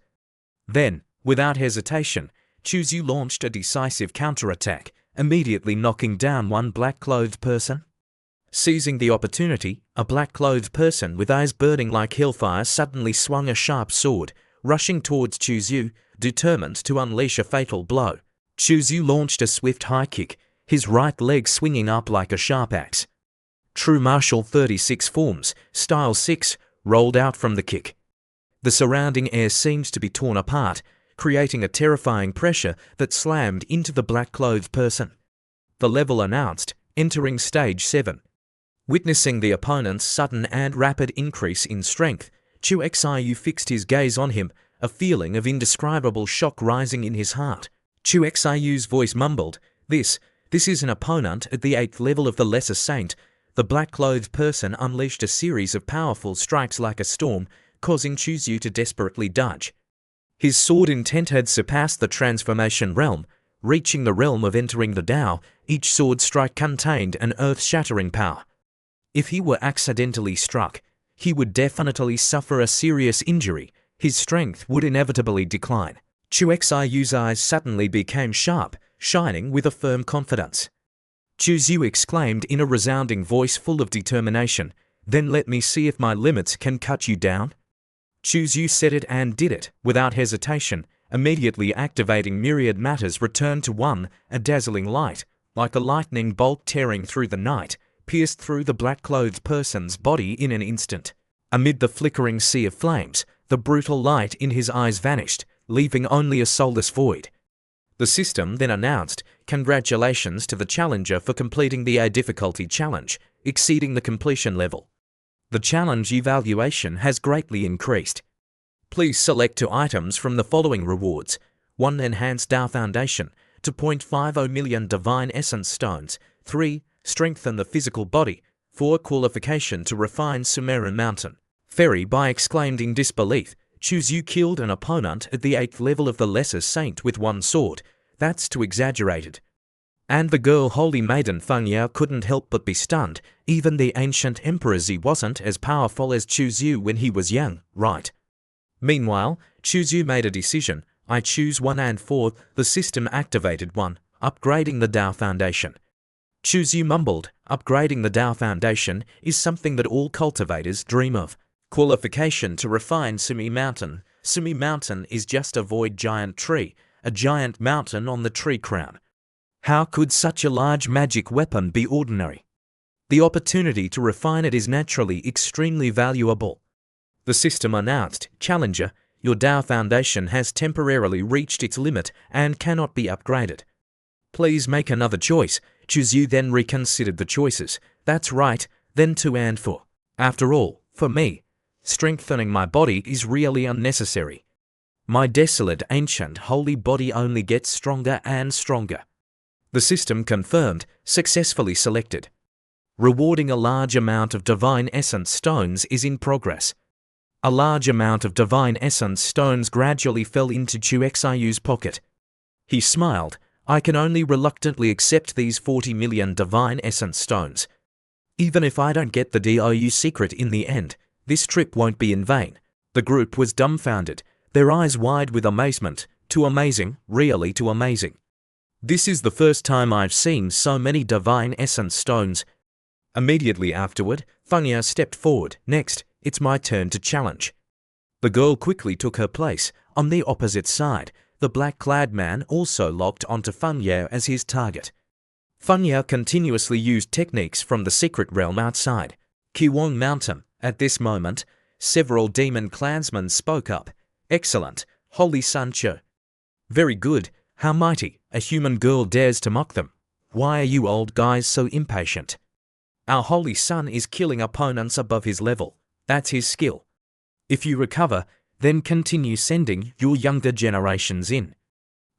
Then, without hesitation, Chu launched a decisive counterattack, immediately knocking down one black-clothed person. Seizing the opportunity, a black-clothed person with eyes burning like hellfire suddenly swung a sharp sword, rushing towards Chu, determined to unleash a fatal blow. Chu launched a swift high kick, his right leg swinging up like a sharp axe. True martial 36 forms, style 6, rolled out from the kick. The surrounding air seemed to be torn apart, creating a terrifying pressure that slammed into the black-clothed person. The level announced, entering Stage 7. Witnessing the opponent's sudden and rapid increase in strength, Chu Xiu fixed his gaze on him, a feeling of indescribable shock rising in his heart. Chu Xiu's voice mumbled, This is an opponent at the 8th level of the Lesser Saint. The black-clothed person unleashed a series of powerful strikes like a storm, causing Chu to desperately dodge. His sword intent had surpassed the transformation realm, reaching the realm of entering the Tao. Each sword strike contained an earth-shattering power. If he were accidentally struck, he would definitely suffer a serious injury. His strength would inevitably decline. Chu Xiu's eyes suddenly became sharp, shining with a firm confidence. Chu exclaimed in a resounding voice full of determination, Then let me see if my limits can cut you down. Chu said it and did it, without hesitation, immediately activating myriad matters returned to one, a dazzling light, Like a lightning bolt tearing through the night, pierced through the black-clothed person's body in an instant. Amid the flickering sea of flames, the brutal light in his eyes vanished, leaving only a soulless void. The system then announced, "Congratulations to the challenger for completing the A difficulty challenge, exceeding the completion level. The challenge evaluation has greatly increased. Please select 2 items from the following rewards: 1 Enhanced Tao Foundation, 2.50 million Divine Essence Stones, 3 Strengthen the Physical Body, 4 Qualification to Refine Sumerian Mountain." Fairy By exclaimed in disbelief, "Choose killed an opponent at the 8th level of the Lesser Saint with 1 sword. That's too exaggerated." And the girl Holy Maiden Feng Yao couldn't help but be stunned. Even the ancient Emperor Zi wasn't as powerful as Chu Zi when he was young, right? Meanwhile, Chu Zi made a decision. "I choose 1 and 4, the system activated 1, upgrading the Tao Foundation." Chu Zi mumbled, "Upgrading the Tao Foundation is something that all cultivators dream of. Qualification to refine Sumi Mountain. Sumi Mountain is just a void giant tree, a giant mountain on the tree crown. How could such a large magic weapon be ordinary? The opportunity to refine it is naturally extremely valuable." The system announced, "Challenger, your Tao Foundation has temporarily reached its limit and cannot be upgraded. Please make another choice." Chu Zi then reconsidered the choices. "That's right, then 2 and 4. After all, for me, strengthening my body is really unnecessary. My desolate, ancient, holy body only gets stronger and stronger." The system confirmed, "Successfully selected. Rewarding a large amount of Divine Essence Stones is in progress." A large amount of Divine Essence Stones gradually fell into Chu Xiu's pocket. He smiled. "I can only reluctantly accept these 40 million Divine Essence Stones. Even if I don't get the DOU secret in the end, this trip won't be in vain." The group was dumbfounded, their eyes wide with amazement. Too amazing, really too amazing. "This is the first time I've seen so many Divine Essence Stones." Immediately afterward, Feng Yao stepped forward. "Next, it's my turn to challenge." The girl quickly took her place. On the opposite side, the black-clad man also locked onto Feng Yao as his target. Feng Yao continuously used techniques from the secret realm outside Qiwang Mountain. At this moment, several demon clansmen spoke up. "Excellent, Holy Sun Cho. Very good. How mighty, a human girl dares to mock them. Why are you old guys so impatient? Our Holy Sun is killing opponents above his level. That's his skill. If you recover, then continue sending your younger generations in."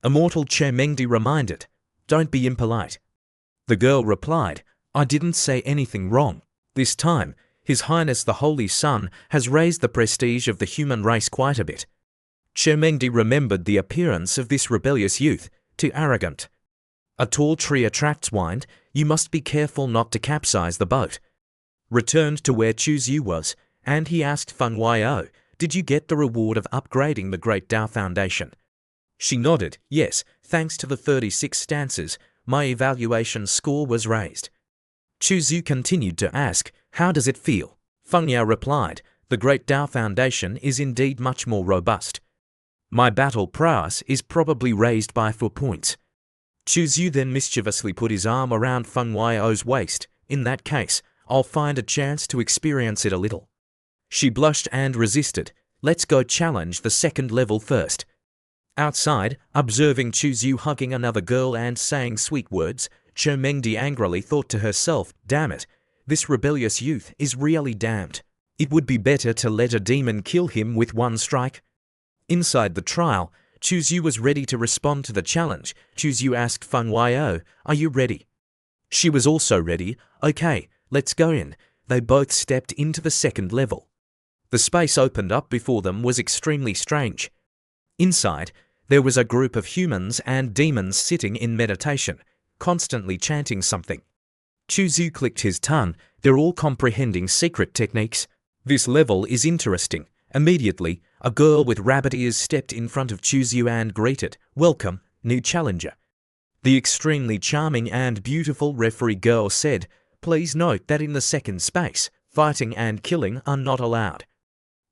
Immortal Che Mengdi reminded, "Don't be impolite." The girl replied, "I didn't say anything wrong. This time, His Highness the Holy Sun has raised the prestige of the human race quite a bit." Che Mengdi remembered the appearance of this rebellious youth, too arrogant. "A tall tree attracts wind, you must be careful not to capsize the boat." Returned to where Chu Zi was, and he asked Feng Yao, "Did you get the reward of upgrading the Great Tao Foundation?" She nodded, "Yes, thanks to the 36 stances, my evaluation score was raised." Chu Zi continued to ask, "How does it feel?" Feng Yao replied, "The Great Tao Foundation is indeed much more robust. My battle prowess is probably raised by 4 points." Chu Zi then mischievously put his arm around Feng Yao's waist. "In that case, I'll find a chance to experience it a little." She blushed and resisted. "Let's go challenge the 2nd level first." Outside, observing Chu Zi hugging another girl and saying sweet words, Che Mengdi angrily thought to herself, "Damn it, this rebellious youth is really damned. It would be better to let a demon kill him with 1 strike." Inside the trial, Chu Zi was ready to respond to the challenge. Chu Zi asked Feng Yao, "Are you ready?" She was also ready. "Okay, let's go in." They both stepped into the 2nd level. The space opened up before them was extremely strange. Inside, there was a group of humans and demons sitting in meditation, constantly chanting something. Chu Zi clicked his tongue. They're all comprehending secret techniques. "This level is interesting." Immediately, a girl with rabbit ears stepped in front of Chu Zi and greeted, "Welcome, new challenger." The extremely charming and beautiful referee girl said, "Please note that in the 2nd space, fighting and killing are not allowed.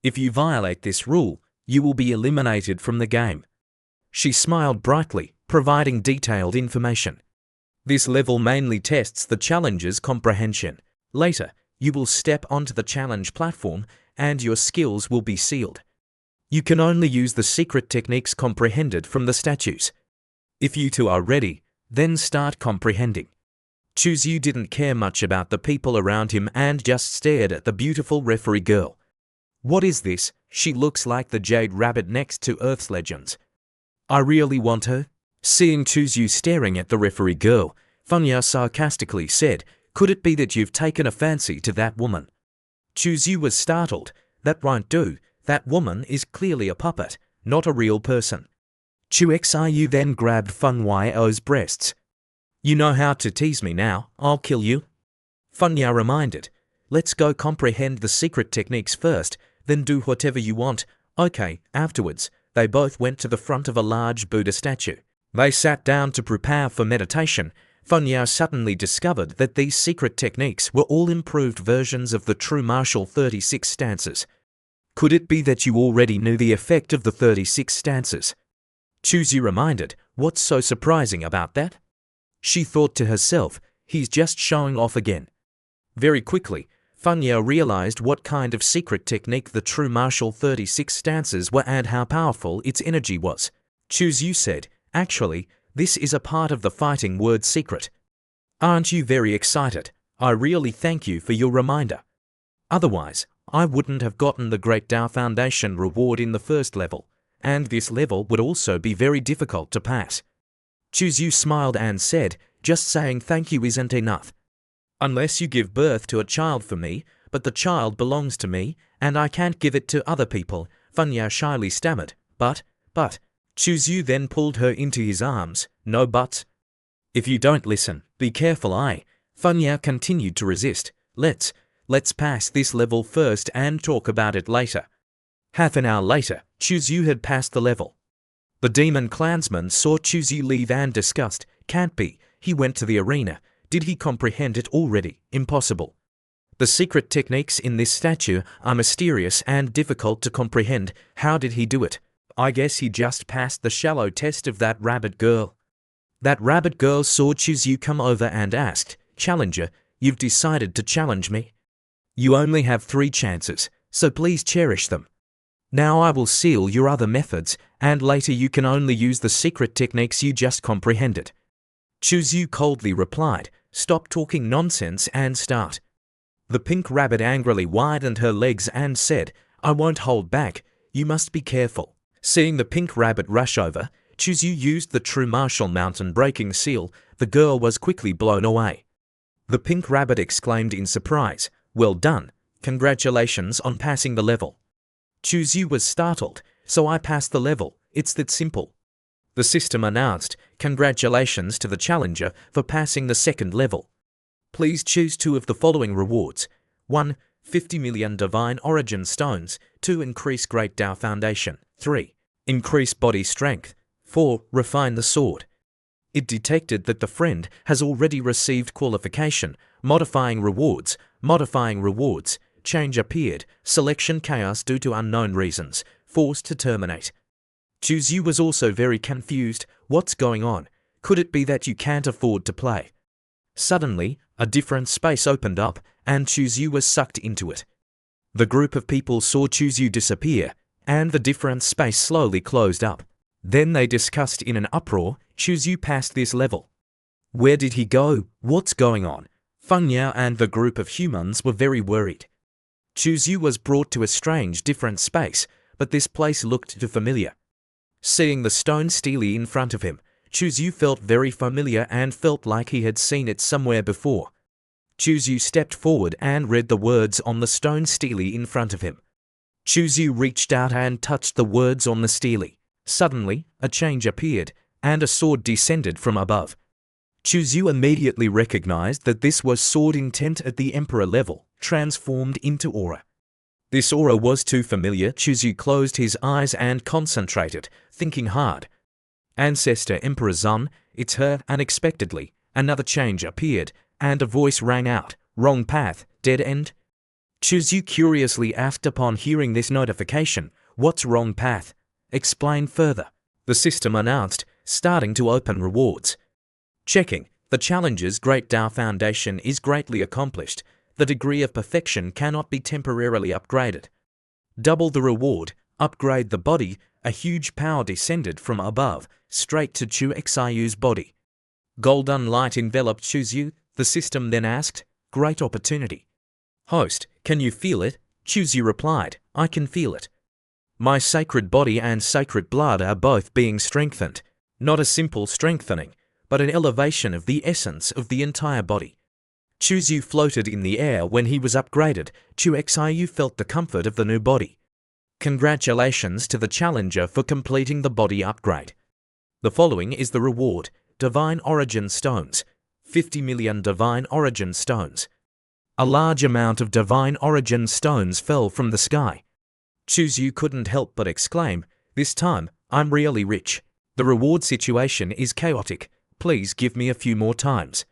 If you violate this rule, you will be eliminated from the game." She smiled brightly, providing detailed information. This level mainly tests the challenger's comprehension. Later, you will step onto the challenge platform and your skills will be sealed. You can only use the secret techniques comprehended from the statues. If you two are ready, then start comprehending. Chuzyu didn't care much about the people around him and just stared at the beautiful referee girl. What is this? She looks like the jade rabbit next to Earth's legends. I really want her. Seeing Chuzyu staring at the referee girl, Funya sarcastically said, could it be that you've taken a fancy to that woman? Chuzyu was startled. That won't do. That woman is clearly a puppet, not a real person. Chuxiu then grabbed Funyu's breasts. You know how to tease me now, I'll kill you. Funya reminded, let's go comprehend the secret techniques first, then do whatever you want. Okay, afterwards, they both went to the front of a large Buddha statue. They sat down to prepare for meditation. Funya suddenly discovered that these secret techniques were all improved versions of the true martial 36 stances. Could it be that you already knew the effect of the 36 stances? Chuzyu reminded, what's so surprising about that? She thought to herself, he's just showing off again. Very quickly, Funya realized what kind of secret technique the true martial 36 stances were and how powerful its energy was. Chuzyu said, actually, this is a part of the fighting word secret. Aren't you very excited? I really thank you for your reminder. Otherwise, I wouldn't have gotten the Great Tao Foundation reward in the first level, and this level would also be very difficult to pass. Chuzyu smiled and said, just saying thank you isn't enough. Unless you give birth to a child for me, but the child belongs to me, and I can't give it to other people, Funya shyly stammered. But, Chuzyu then pulled her into his arms. No buts. If you don't listen, be careful. Funya continued to resist. Let's pass this level first and talk about it later. Half an hour later, Chuzyu had passed the level. The demon clansman saw Chuzyu leave and discussed. Can't be. He went to the arena. Did he comprehend it already? Impossible. The secret techniques in this statue are mysterious and difficult to comprehend. How did he do it? I guess he just passed the shallow test of that rabbit girl. That rabbit girl saw Chuzyu come over and asked, Challenger, you've decided to challenge me? You only have 3 chances, so please cherish them. Now I will seal your other methods, and later you can only use the secret techniques you just comprehended. Chuzyu coldly replied, stop talking nonsense and start. The pink rabbit angrily widened her legs and said, I won't hold back, you must be careful. Seeing the pink rabbit rush over, Chuzyu used the true martial mountain breaking seal. The girl was quickly blown away. The pink rabbit exclaimed in surprise, well done, congratulations on passing the level. Chuzyu was startled, so I passed the level, it's that simple. The system announced, congratulations to the challenger for passing the second level. Please choose 2 of the following rewards. 1. 50 million Divine Origin Stones. 2. Increase Great Tao Foundation. 3. Increase Body Strength. 4. Refine the Sword. It detected that the friend has already received qualification. Modifying rewards. Change appeared. Selection chaos due to unknown reasons. Forced to terminate. Chuzyu was also very confused. What's going on? Could it be that you can't afford to play? Suddenly, a different space opened up, and Chuzyu was sucked into it. The group of people saw Chuzyu disappear, and the different space slowly closed up. Then they discussed in an uproar, Chuzyu passed this level. Where did he go? What's going on? Funya and the group of humans were very worried. Chuzyu was brought to a strange different space, but this place looked too familiar. Seeing the stone stele in front of him, Chuzyu felt very familiar and felt like he had seen it somewhere before. Chuzyu stepped forward and read the words on the stone stele in front of him. Chuzyu reached out and touched the words on the stele. Suddenly, a change appeared, and a sword descended from above. Chuzyu immediately recognized that this was sword intent at the Emperor level, transformed into aura. This aura was too familiar. Chuzyu closed his eyes and concentrated, thinking hard. Ancestor Emperor Zun, it's her. Unexpectedly, another change appeared, and a voice rang out, wrong path, dead end. Chuzyu curiously asked upon hearing this notification, what's wrong path? Explain further. The system announced, starting to open rewards. Checking, The challenger's Great Tao Foundation is greatly accomplished. The degree of perfection cannot be temporarily upgraded. Double the reward, upgrade the body. A huge power descended from above, straight to Chu Xiu's body. Golden light enveloped Chu Xiu. The system then asked, "Great opportunity. Host, can you feel it?" Chu Xiu replied, "I can feel it. My sacred body and sacred blood are both being strengthened. Not a simple strengthening, but an elevation of the essence of the entire body." Chu Xiu floated in the air when he was upgraded. Chu Xiu felt the comfort of the new body. Congratulations to the challenger for completing the body upgrade. The following is the reward: Divine Origin Stones. 50 million Divine Origin Stones. A large amount of Divine Origin Stones fell from the sky. Chu Xiu couldn't help but exclaim, "This time, I'm really rich. The reward situation is chaotic. Please give me a few more times."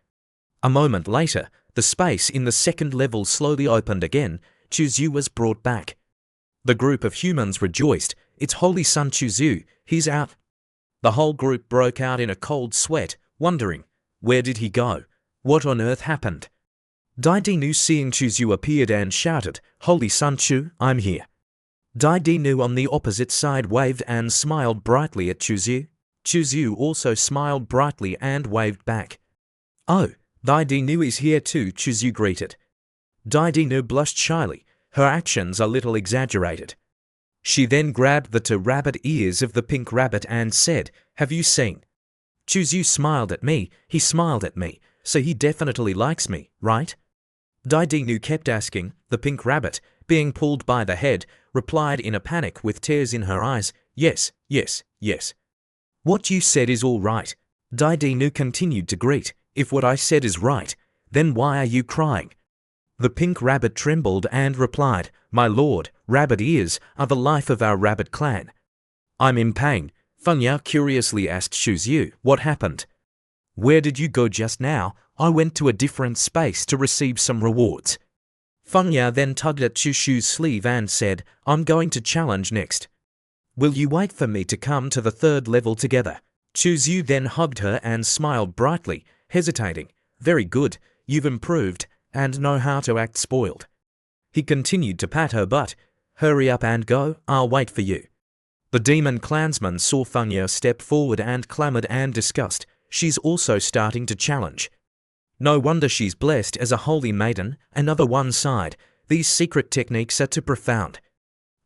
A moment later, the space in the second level slowly opened again. Chu Xiu was brought back. The group of humans rejoiced. "It's Holy Son Chu Xiu, he's out." The whole group broke out in a cold sweat, wondering, where did he go? What on earth happened? Dai Dinu, seeing Chu Xiu, appeared and shouted, "Holy Son Chu, I'm here." Dai Dinu on the opposite side waved and smiled brightly at Chu Xiu. Chu Xiu also smiled brightly and waved back. "Oh, Dai Dinu is here too," Chu Xiu greeted. Dai Dinu blushed shyly. Her actions a little exaggerated. She then grabbed the 2 rabbit ears of the pink rabbit and said, "Have you seen? Chu Xiu smiled at me, he smiled at me, so he definitely likes me, right?" Dai Dinu kept asking. The pink rabbit, being pulled by the head, replied in a panic with tears in her eyes, "Yes, yes, yes. What you said is all right." Dai Dinu continued to greet, "If what I said is right, then why are you crying?" The pink rabbit trembled and replied, "My lord, rabbit ears are the life of our rabbit clan." "I'm in pain." Feng Yao curiously asked Chu Xiu, "What happened?" "Where did you go just now?" "I went to a different space to receive some rewards." Feng Yao then tugged at Chu Xiu's sleeve and said, "I'm going to challenge next. Will you wait for me to come to the 3rd level together?" Chu Xiu then hugged her and smiled brightly, hesitating. "Very good, you've improved and know how to act spoiled." He continued to pat her butt. "Hurry up and go, I'll wait for you." The demon clansman saw Feng Yao step forward and clamored and discussed, "She's also starting to challenge. No wonder she's blessed as a holy maiden." Another one sighed, "These secret techniques are too profound.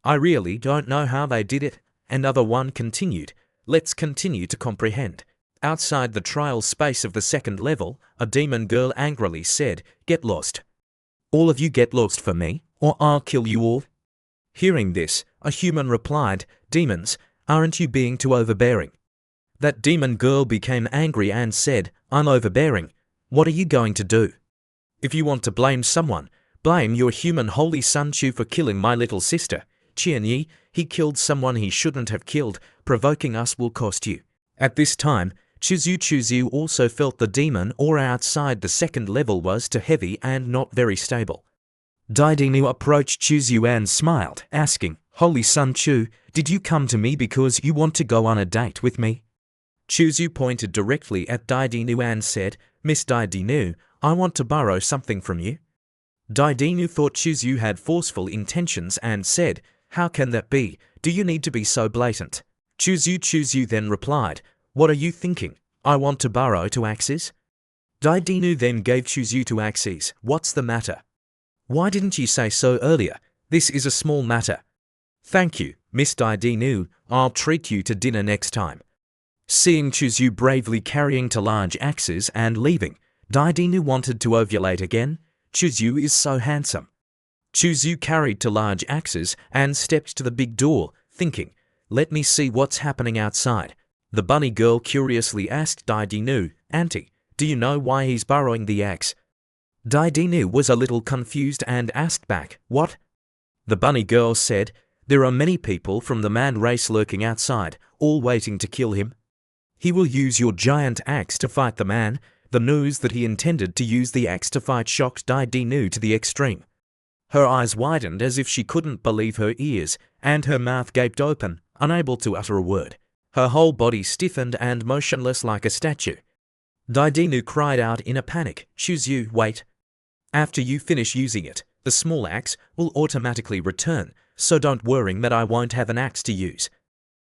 I really don't know how they did it." Another one continued, "Let's continue to comprehend." Outside the trial space of the 2nd level, a demon girl angrily said, "Get lost. All of you get lost for me, or I'll kill you all." Hearing this, a human replied, "Demons, aren't you being too overbearing?" That demon girl became angry and said, "I'm overbearing. What are you going to do? If you want to blame someone, blame your human Holy Son Chu for killing my little sister. Qian Yi, he killed someone he shouldn't have killed. Provoking us will cost you." At this time, Chu Xiu also felt the demon aura outside the 2nd level was too heavy and not very stable. Dai Dinu approached Chu Xiu and smiled, asking, "Holy Son Chu, did you come to me because you want to go on a date with me?" Chu Xiu pointed directly at Dai Dinu and said, "Miss Dai Dinu, I want to borrow something from you." Dai Dinu thought Chu Xiu had forceful intentions and said, "How can that be? Do you need to be so blatant?" Chu Xiu then replied, "What are you thinking? I want to borrow 2 axes." Dai Dinu then gave Chu Xiu 2 axes. "What's the matter? Why didn't you say so earlier? This is a small matter." "Thank you, Miss Dai Dinu. I'll treat you to dinner next time." Seeing Chu Xiu bravely carrying 2 large axes and leaving, Dai Dinu wanted to ovulate again. Chu Xiu is so handsome. Chu Xiu carried 2 large axes and stepped to the big door, thinking, "Let me see what's happening outside." The bunny girl curiously asked Dai Dinu, "Auntie, do you know why he's borrowing the axe?" Dai Dinu was a little confused and asked back, "What?" The bunny girl said, "There are many people from the man race lurking outside, all waiting to kill him. He will use your giant axe to fight the man." The news that he intended to use the axe to fight shocked Dai Dinu to the extreme. Her eyes widened as if she couldn't believe her ears, and her mouth gaped open, unable to utter a word. Her whole body stiffened and motionless like a statue. Daidinu cried out in a panic. Chuzyu, wait. After you finish using it, the small axe will automatically return, so don't worry that I won't have an axe to use.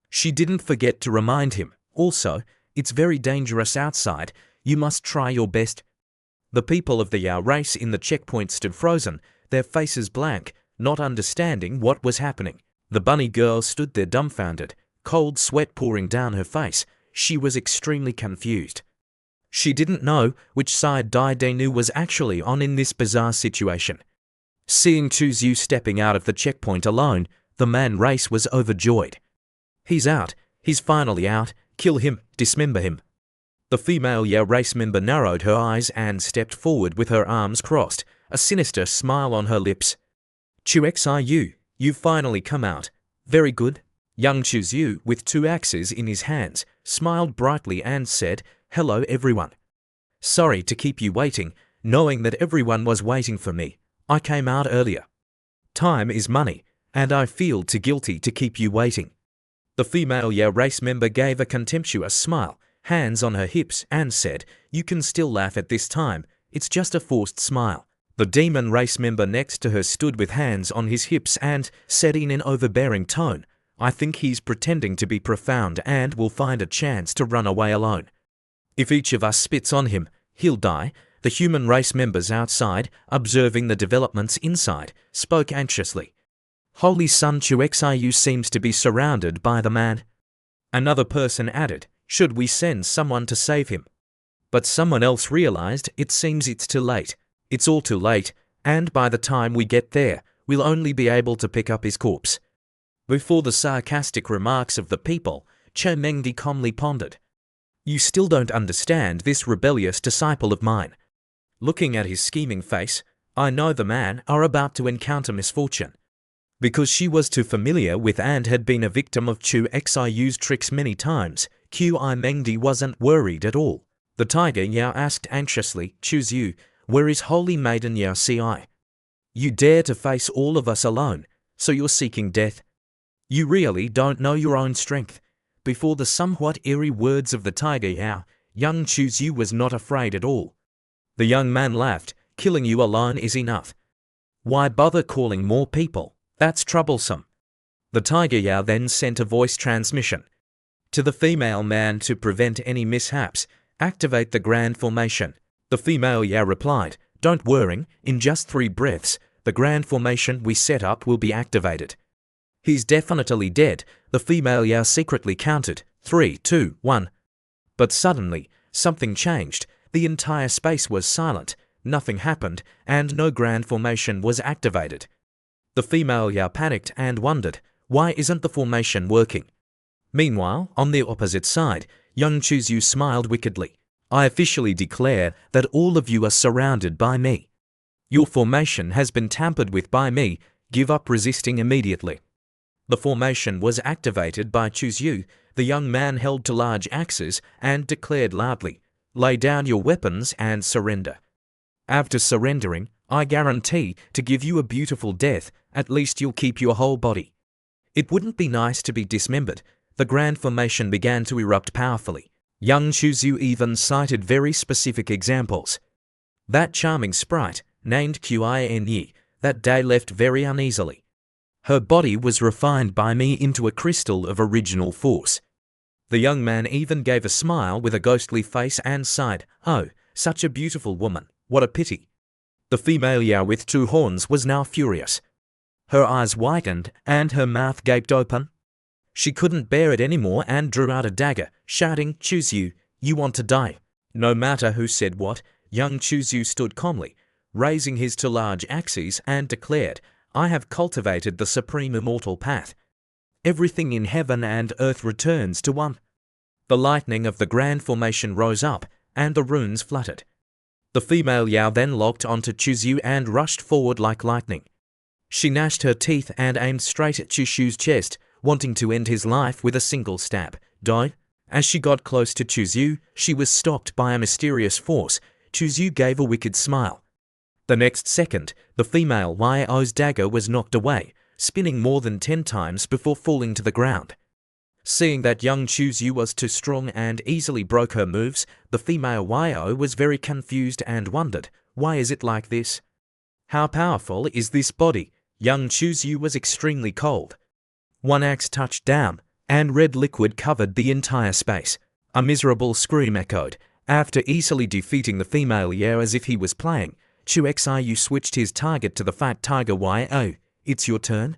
She didn't forget to remind him. Also, it's very dangerous outside, you must try your best. The people of the Yao race in the checkpoint stood frozen, their faces blank, not understanding what was happening. The bunny girl stood there dumbfounded, cold sweat pouring down her face. She was extremely confused. She didn't know which side Daidinu was actually on in this bizarre situation. Seeing Chuzyu stepping out of the checkpoint alone, the man race was overjoyed. He's out. He's finally out. Kill him. Dismember him. The female Yao race member narrowed her eyes and stepped forward with her arms crossed, a sinister smile on her lips. Chuxiu, you've finally come out. Very good. Young Chuzyu, with 2 axes in his hands, smiled brightly and said, Hello everyone. Sorry to keep you waiting, knowing that everyone was waiting for me. I came out earlier. Time is money, and I feel too guilty to keep you waiting. The female Yao race member gave a contemptuous smile, hands on her hips, and said, You can still laugh at this time, it's just a forced smile. The demon race member next to her stood with hands on his hips and said in an overbearing tone, I think he's pretending to be profound and will find a chance to run away alone. If each of us spits on him, he'll die. The human race members outside, observing the developments inside, spoke anxiously. Holy Sun Chuxiu seems to be surrounded by the man. Another person added, Should we send someone to save him? But someone else realized, it seems it's too late. It's all too late, and by the time we get there, we'll only be able to pick up his corpse. Before the sarcastic remarks of the people, Che Mengdi calmly pondered. You still don't understand this rebellious disciple of mine. Looking at his scheming face, I know the man are about to encounter misfortune. Because she was too familiar with and had been a victim of Chuxiu's tricks many times, Qi Mengdi wasn't worried at all. The tiger Yao asked anxiously, Chuzyu, where is holy maiden Yao Ci? You dare to face all of us alone, so you're seeking death. You really don't know your own strength. Before the somewhat eerie words of the tiger Yao, young Chuzyu was not afraid at all. The young man laughed, killing you alone is enough. Why bother calling more people? That's troublesome. The tiger Yao then sent a voice transmission. To the female man to prevent any mishaps, activate the grand formation. The female Yao replied, Don't worry, in just 3 breaths, the grand formation we set up will be activated. He's definitely dead, the female Yao secretly counted, 3, 2, 1. But suddenly, something changed, the entire space was silent, nothing happened, and no grand formation was activated. The female Yao panicked and wondered, why isn't the formation working? Meanwhile, on the opposite side, young Chuzyu smiled wickedly. I officially declare that all of you are surrounded by me. Your formation has been tampered with by me, give up resisting immediately. The formation was activated by Chuzyu. The young man held 2 large axes and declared loudly, Lay down your weapons and surrender. After surrendering, I guarantee to give you a beautiful death, at least you'll keep your whole body. It wouldn't be nice to be dismembered. The grand formation began to erupt powerfully. Young Chuzyu even cited very specific examples. That charming sprite, named Qi, that day left very uneasily. Her body was refined by me into a crystal of original force. The young man even gave a smile with a ghostly face and sighed, Oh, such a beautiful woman, what a pity. The female Yao with 2 horns was now furious. Her eyes widened and her mouth gaped open. She couldn't bear it anymore and drew out a dagger, shouting, Chuzyu, you want to die. No matter who said what, young Chuzyu stood calmly, raising his 2 large axes and declared, I have cultivated the supreme immortal path. Everything in heaven and earth returns to one. The lightning of the grand formation rose up, and the runes fluttered. The female Yao then locked onto Chuzyu and rushed forward like lightning. She gnashed her teeth and aimed straight at Chuzyu's chest, wanting to end his life with a single stab. Die. As she got close to Chuzyu, she was stopped by a mysterious force. Chuzyu gave a wicked smile. The next second, the female Yao's dagger was knocked away, spinning more than 10 times before falling to the ground. Seeing that young Chuzu was too strong and easily broke her moves, the female Yo was very confused and wondered, why is it like this? How powerful is this body? Young Chuzu was extremely cold. One axe touched down, and red liquid covered the entire space. A miserable scream echoed. After easily defeating the female Yo as if he was playing, Chuxiu switched his target to the fat tiger Yo. It's your turn?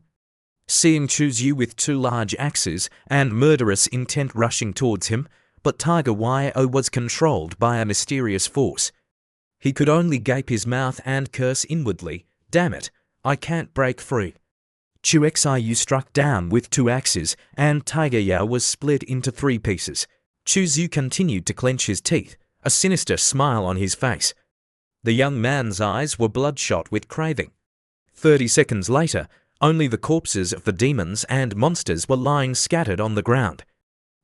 Seeing Chuzu with two large axes and murderous intent rushing towards him, but Tiger Yo was controlled by a mysterious force. He could only gape his mouth and curse inwardly, "Damn it, I can't break free." Chuxiu struck down with two axes, and Tiger Yo was split into 3 pieces. Chuzu continued to clench his teeth, a sinister smile on his face. The young man's eyes were bloodshot with craving. 30 seconds later, only the corpses of the demons and monsters were lying scattered on the ground.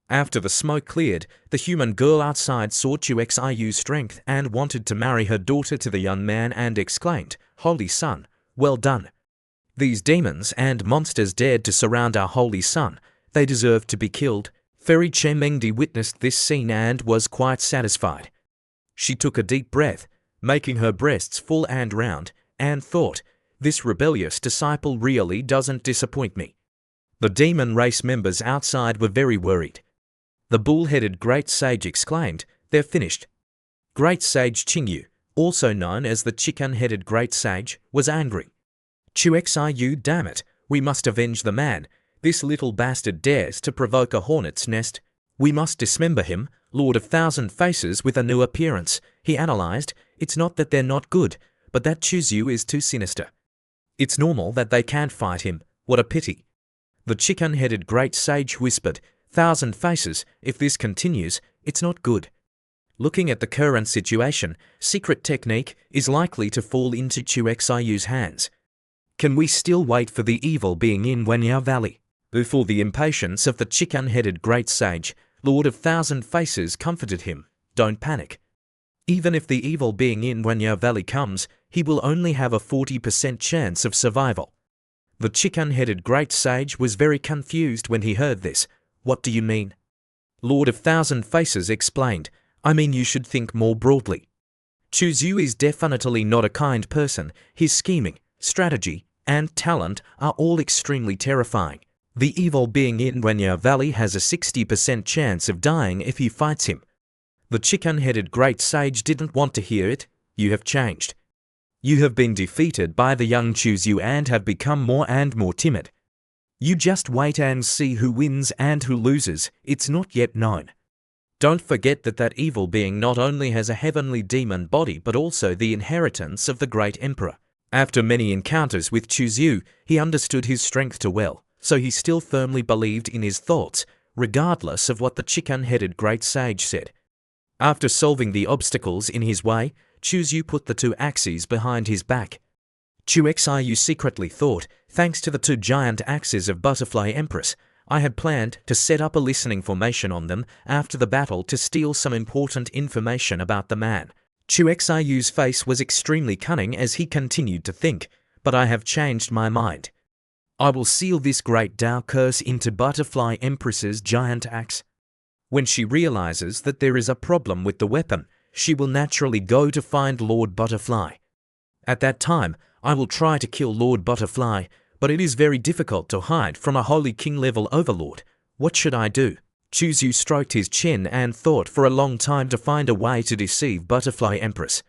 After the smoke cleared, the human girl outside saw Chuxiu's strength and wanted to marry her daughter to the young man and exclaimed, "Holy son, well done. These demons and monsters dared to surround our holy son. They deserve to be killed." Fairy Chemengdi witnessed this scene and was quite satisfied. She took a deep breath, making her breasts full and round, and thought, "This rebellious disciple really doesn't disappoint me." The demon race members outside were very worried. The bull-headed great sage exclaimed, "They're finished." Great Sage Qingyu, also known as the chicken-headed great sage, was angry. "Chuxiu, damn it, we must avenge the man. This little bastard dares to provoke a hornet's nest. We must dismember him, Lord of Thousand Faces with a new appearance." He analyzed, "It's not that they're not good, but that Chuzu is too sinister. It's normal that they can't fight him. What a pity." The chicken-headed great sage whispered, "Thousand Faces, if this continues, it's not good. Looking at the current situation, secret technique is likely to fall into Chuxiu's hands. Can we still wait for the evil being in Wenya Valley?" Before the impatience of the chicken-headed great sage, Lord of Thousand Faces comforted him, "Don't panic. Even if the evil being in Wenya Valley comes, he will only have a 40% chance of survival." The chicken-headed great sage was very confused when he heard this. "What do you mean?" Lord of Thousand Faces explained, "I mean you should think more broadly. Chuzu is definitely not a kind person. His scheming, strategy, and talent are all extremely terrifying. The evil being in Wenya Valley has a 60% chance of dying if he fights him." The chicken-headed great sage didn't want to hear it. "You have changed. You have been defeated by the young Chuzu and have become more and more timid. You just wait and see who wins and who loses. It's not yet known. Don't forget that that evil being not only has a heavenly demon body but also the inheritance of the great emperor." After many encounters with Chuzu, he understood his strength too well, so he still firmly believed in his thoughts, regardless of what the chicken-headed great sage said. After solving the obstacles in his way, Chuzu put the 2 axes behind his back. Chuxiu secretly thought, "Thanks to the 2 giant axes of Butterfly Empress, I had planned to set up a listening formation on them after the battle to steal some important information about the man." Chuxiu's face was extremely cunning as he continued to think, "But I have changed my mind. I will seal this great Tao curse into Butterfly Empress's giant axe. When she realizes that there is a problem with the weapon, she will naturally go to find Lord Butterfly. At that time, I will try to kill Lord Butterfly, but it is very difficult to hide from a Holy King-level overlord. What should I do?" Chuzu stroked his chin and thought for a long time to find a way to deceive Butterfly Empress.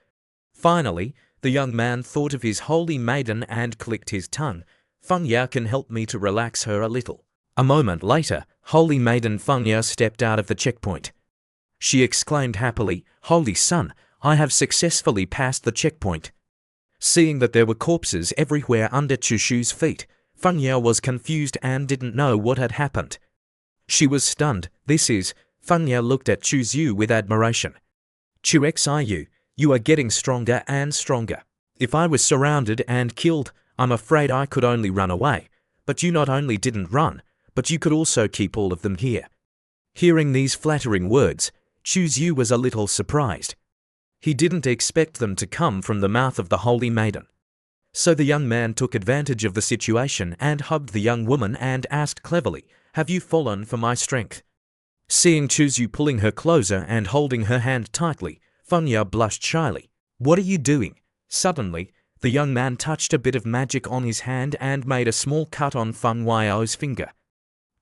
Finally, the young man thought of his holy maiden and clicked his tongue. "Fengya can help me to relax her a little." A moment later, Holy Maiden Fengya stepped out of the checkpoint. She exclaimed happily, "Holy Son, I have successfully passed the checkpoint." Seeing that there were corpses everywhere under Chushu's feet, Fengya was confused and didn't know what had happened. She was stunned. Fengya looked at Chuzu with admiration. "Chuxiu, you are getting stronger and stronger. If I was surrounded and killed, I'm afraid I could only run away. But you not only didn't run, but you could also keep all of them here." Hearing these flattering words, Chuzu was a little surprised. He didn't expect them to come from the mouth of the Holy Maiden. So the young man took advantage of the situation and hugged the young woman and asked cleverly, have you fallen for my strength? Seeing Chuzu pulling her closer and holding her hand tightly, Funya blushed shyly. What are you doing? Suddenly, the young man touched a bit of magic on his hand and made a small cut on Funyao's finger.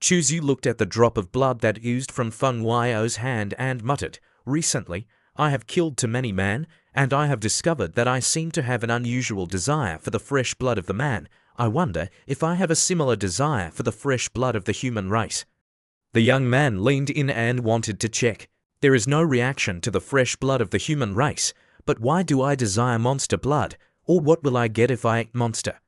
Chuzu looked at the drop of blood that oozed from Funyao's hand and muttered, "Recently, I have killed too many men, and I have discovered that I seem to have an unusual desire for the fresh blood of the man. I wonder if I have a similar desire for the fresh blood of the human race." The young man leaned in and wanted to check. There is no reaction to the fresh blood of the human race, but why do I desire monster blood, or what will I get if I eat monster?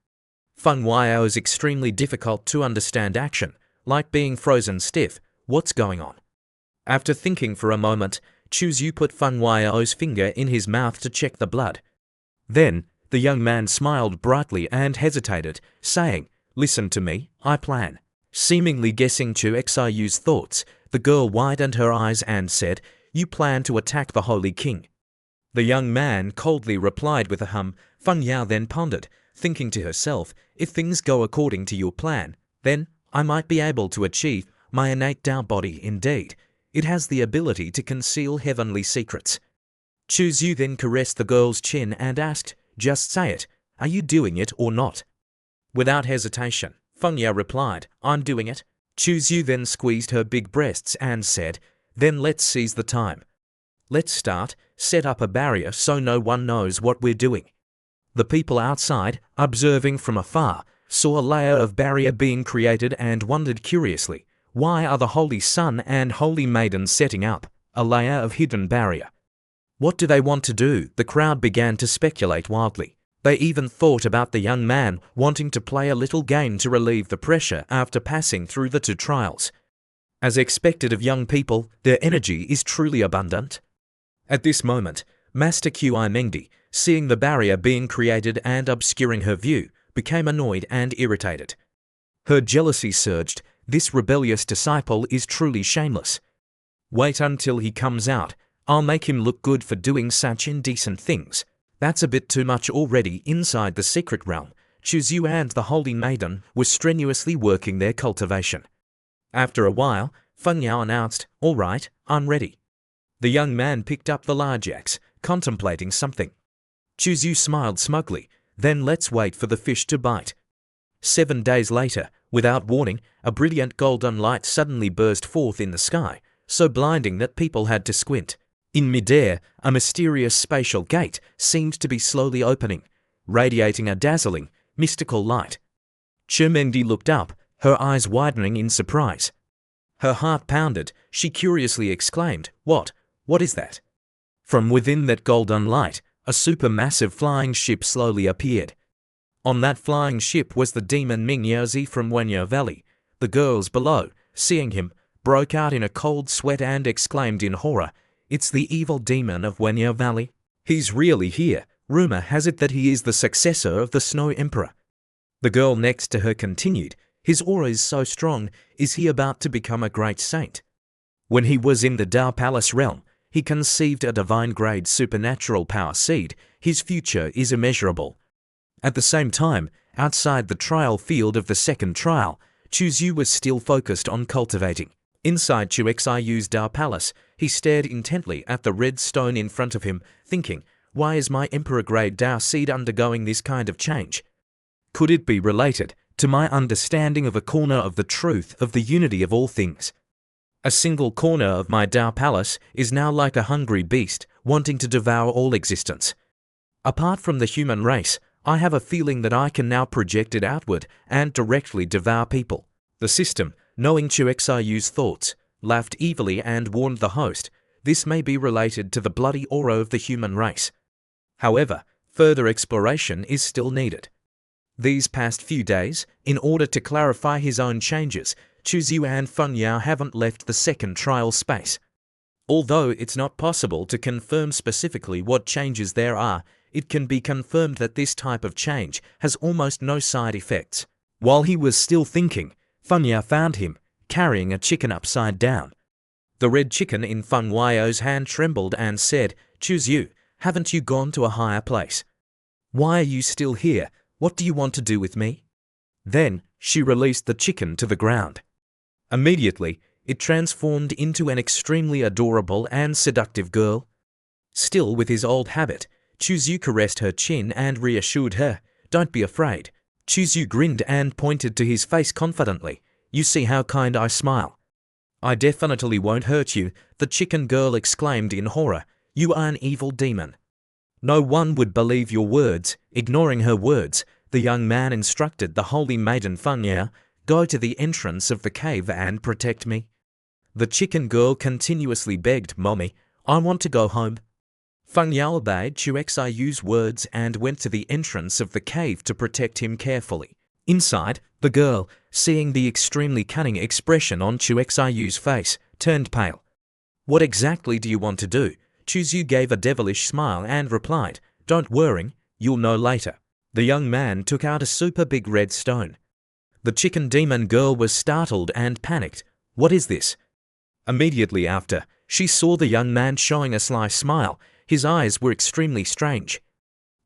Funwao is extremely difficult to understand action, like being frozen stiff. What's going on? After thinking for a moment, Chuzu put Funwao's finger in his mouth to check the blood. Then, the young man smiled brightly and hesitated, saying, "Listen to me, I plan." Seemingly guessing Chu Xiu's thoughts, the girl widened her eyes and said, "You plan to attack the Holy King." The young man coldly replied with a hum. Funyao then pondered, thinking to herself, "If things go according to your plan, then I might be able to achieve my innate Tao body indeed. It has the ability to conceal heavenly secrets." Chuzu then caressed the girl's chin and asked, "Just say it, are you doing it or not?" Without hesitation, Funya replied, "I'm doing it." Chuzu then squeezed her big breasts and said, "Then let's seize the time. Let's start, set up a barrier so no one knows what we're doing." The people outside, observing from afar, saw a layer of barrier being created and wondered curiously, why are the Holy Sun and Holy Maiden setting up a layer of hidden barrier? What do they want to do? The crowd began to speculate wildly. They even thought about the young man wanting to play a little game to relieve the pressure after passing through the 2 trials. As expected of young people, their energy is truly abundant. At this moment, Master Qi Mengdi, seeing the barrier being created and obscuring her view, became annoyed and irritated. Her jealousy surged. This rebellious disciple is truly shameless. Wait until he comes out. I'll make him look good for doing such indecent things. That's a bit too much already. Inside the secret realm, Chuzu and the Holy Maiden were strenuously working their cultivation. After a while, Funyao announced, "All right, I'm ready." The young man picked up the large axe, contemplating something. Chuzu smiled smugly, "Then let's wait for the fish to bite." 7 days later, without warning, a brilliant golden light suddenly burst forth in the sky, so blinding that people had to squint. In midair, a mysterious spatial gate seemed to be slowly opening, radiating a dazzling, mystical light. Chermendi looked up, her eyes widening in surprise. Her heart pounded. She curiously exclaimed, What is that?" From within that golden light, a supermassive flying ship slowly appeared. On that flying ship was the demon Mingyaozi from Wenyo Valley. The girls below, seeing him, broke out in a cold sweat and exclaimed in horror, "It's the evil demon of Wenyo Valley. He's really here. Rumor has it that he is the successor of the Snow Emperor." The girl next to her continued, "His aura is so strong. Is he about to become a great saint? When he was in the Tao Palace realm, he conceived a divine-grade supernatural power seed. His future is immeasurable." At the same time, outside the trial field of the second trial, Chuzu was still focused on cultivating. Inside Chu Xiu's Tao Palace, he stared intently at the red stone in front of him, thinking, "Why is my Emperor-grade Tao seed undergoing this kind of change? Could it be related to my understanding of a corner of the truth of the unity of all things? A single corner of my Tao Palace is now like a hungry beast wanting to devour all existence. Apart from the human race, I have a feeling that I can now project it outward and directly devour people." The system, knowing Chu Xiu's thoughts, laughed evilly and warned the host, "This may be related to the bloody aura of the human race." However, further exploration is still needed. These past few days, in order to clarify his own changes, Chuzu and Funyao haven't left the second trial space. Although it's not possible to confirm specifically what changes there are, it can be confirmed that this type of change has almost no side effects. While he was still thinking, Funyao found him, carrying a chicken upside down. The red chicken in Funwao's hand trembled and said, "Chuzu, haven't you gone to a higher place? Why are you still here? What do you want to do with me?" Then, she released the chicken to the ground. Immediately, it transformed into an extremely adorable and seductive girl. Still with his old habit, Chuzyu caressed her chin and reassured her, "Don't be afraid." Chuzyu grinned and pointed to his face confidently. "You see how kind I smile." "I definitely won't hurt you," the chicken girl exclaimed in horror. "You are an evil demon." "No one would believe your words." Ignoring her words, the young man instructed the holy maiden Fanya, "Go to the entrance of the cave and protect me." The chicken girl continuously begged, "Mommy, I want to go home." Fanya obeyed Chuexayu's words and went to the entrance of the cave to protect him carefully. Inside, the girl, seeing the extremely cunning expression on Chuexayu's face, turned pale. "What exactly do you want to do?" Chuzyu gave a devilish smile and replied, "Don't worry, you'll know later." The young man took out a super big red stone. The chicken demon girl was startled and panicked. "What is this?" Immediately after, she saw the young man showing a sly smile. His eyes were extremely strange.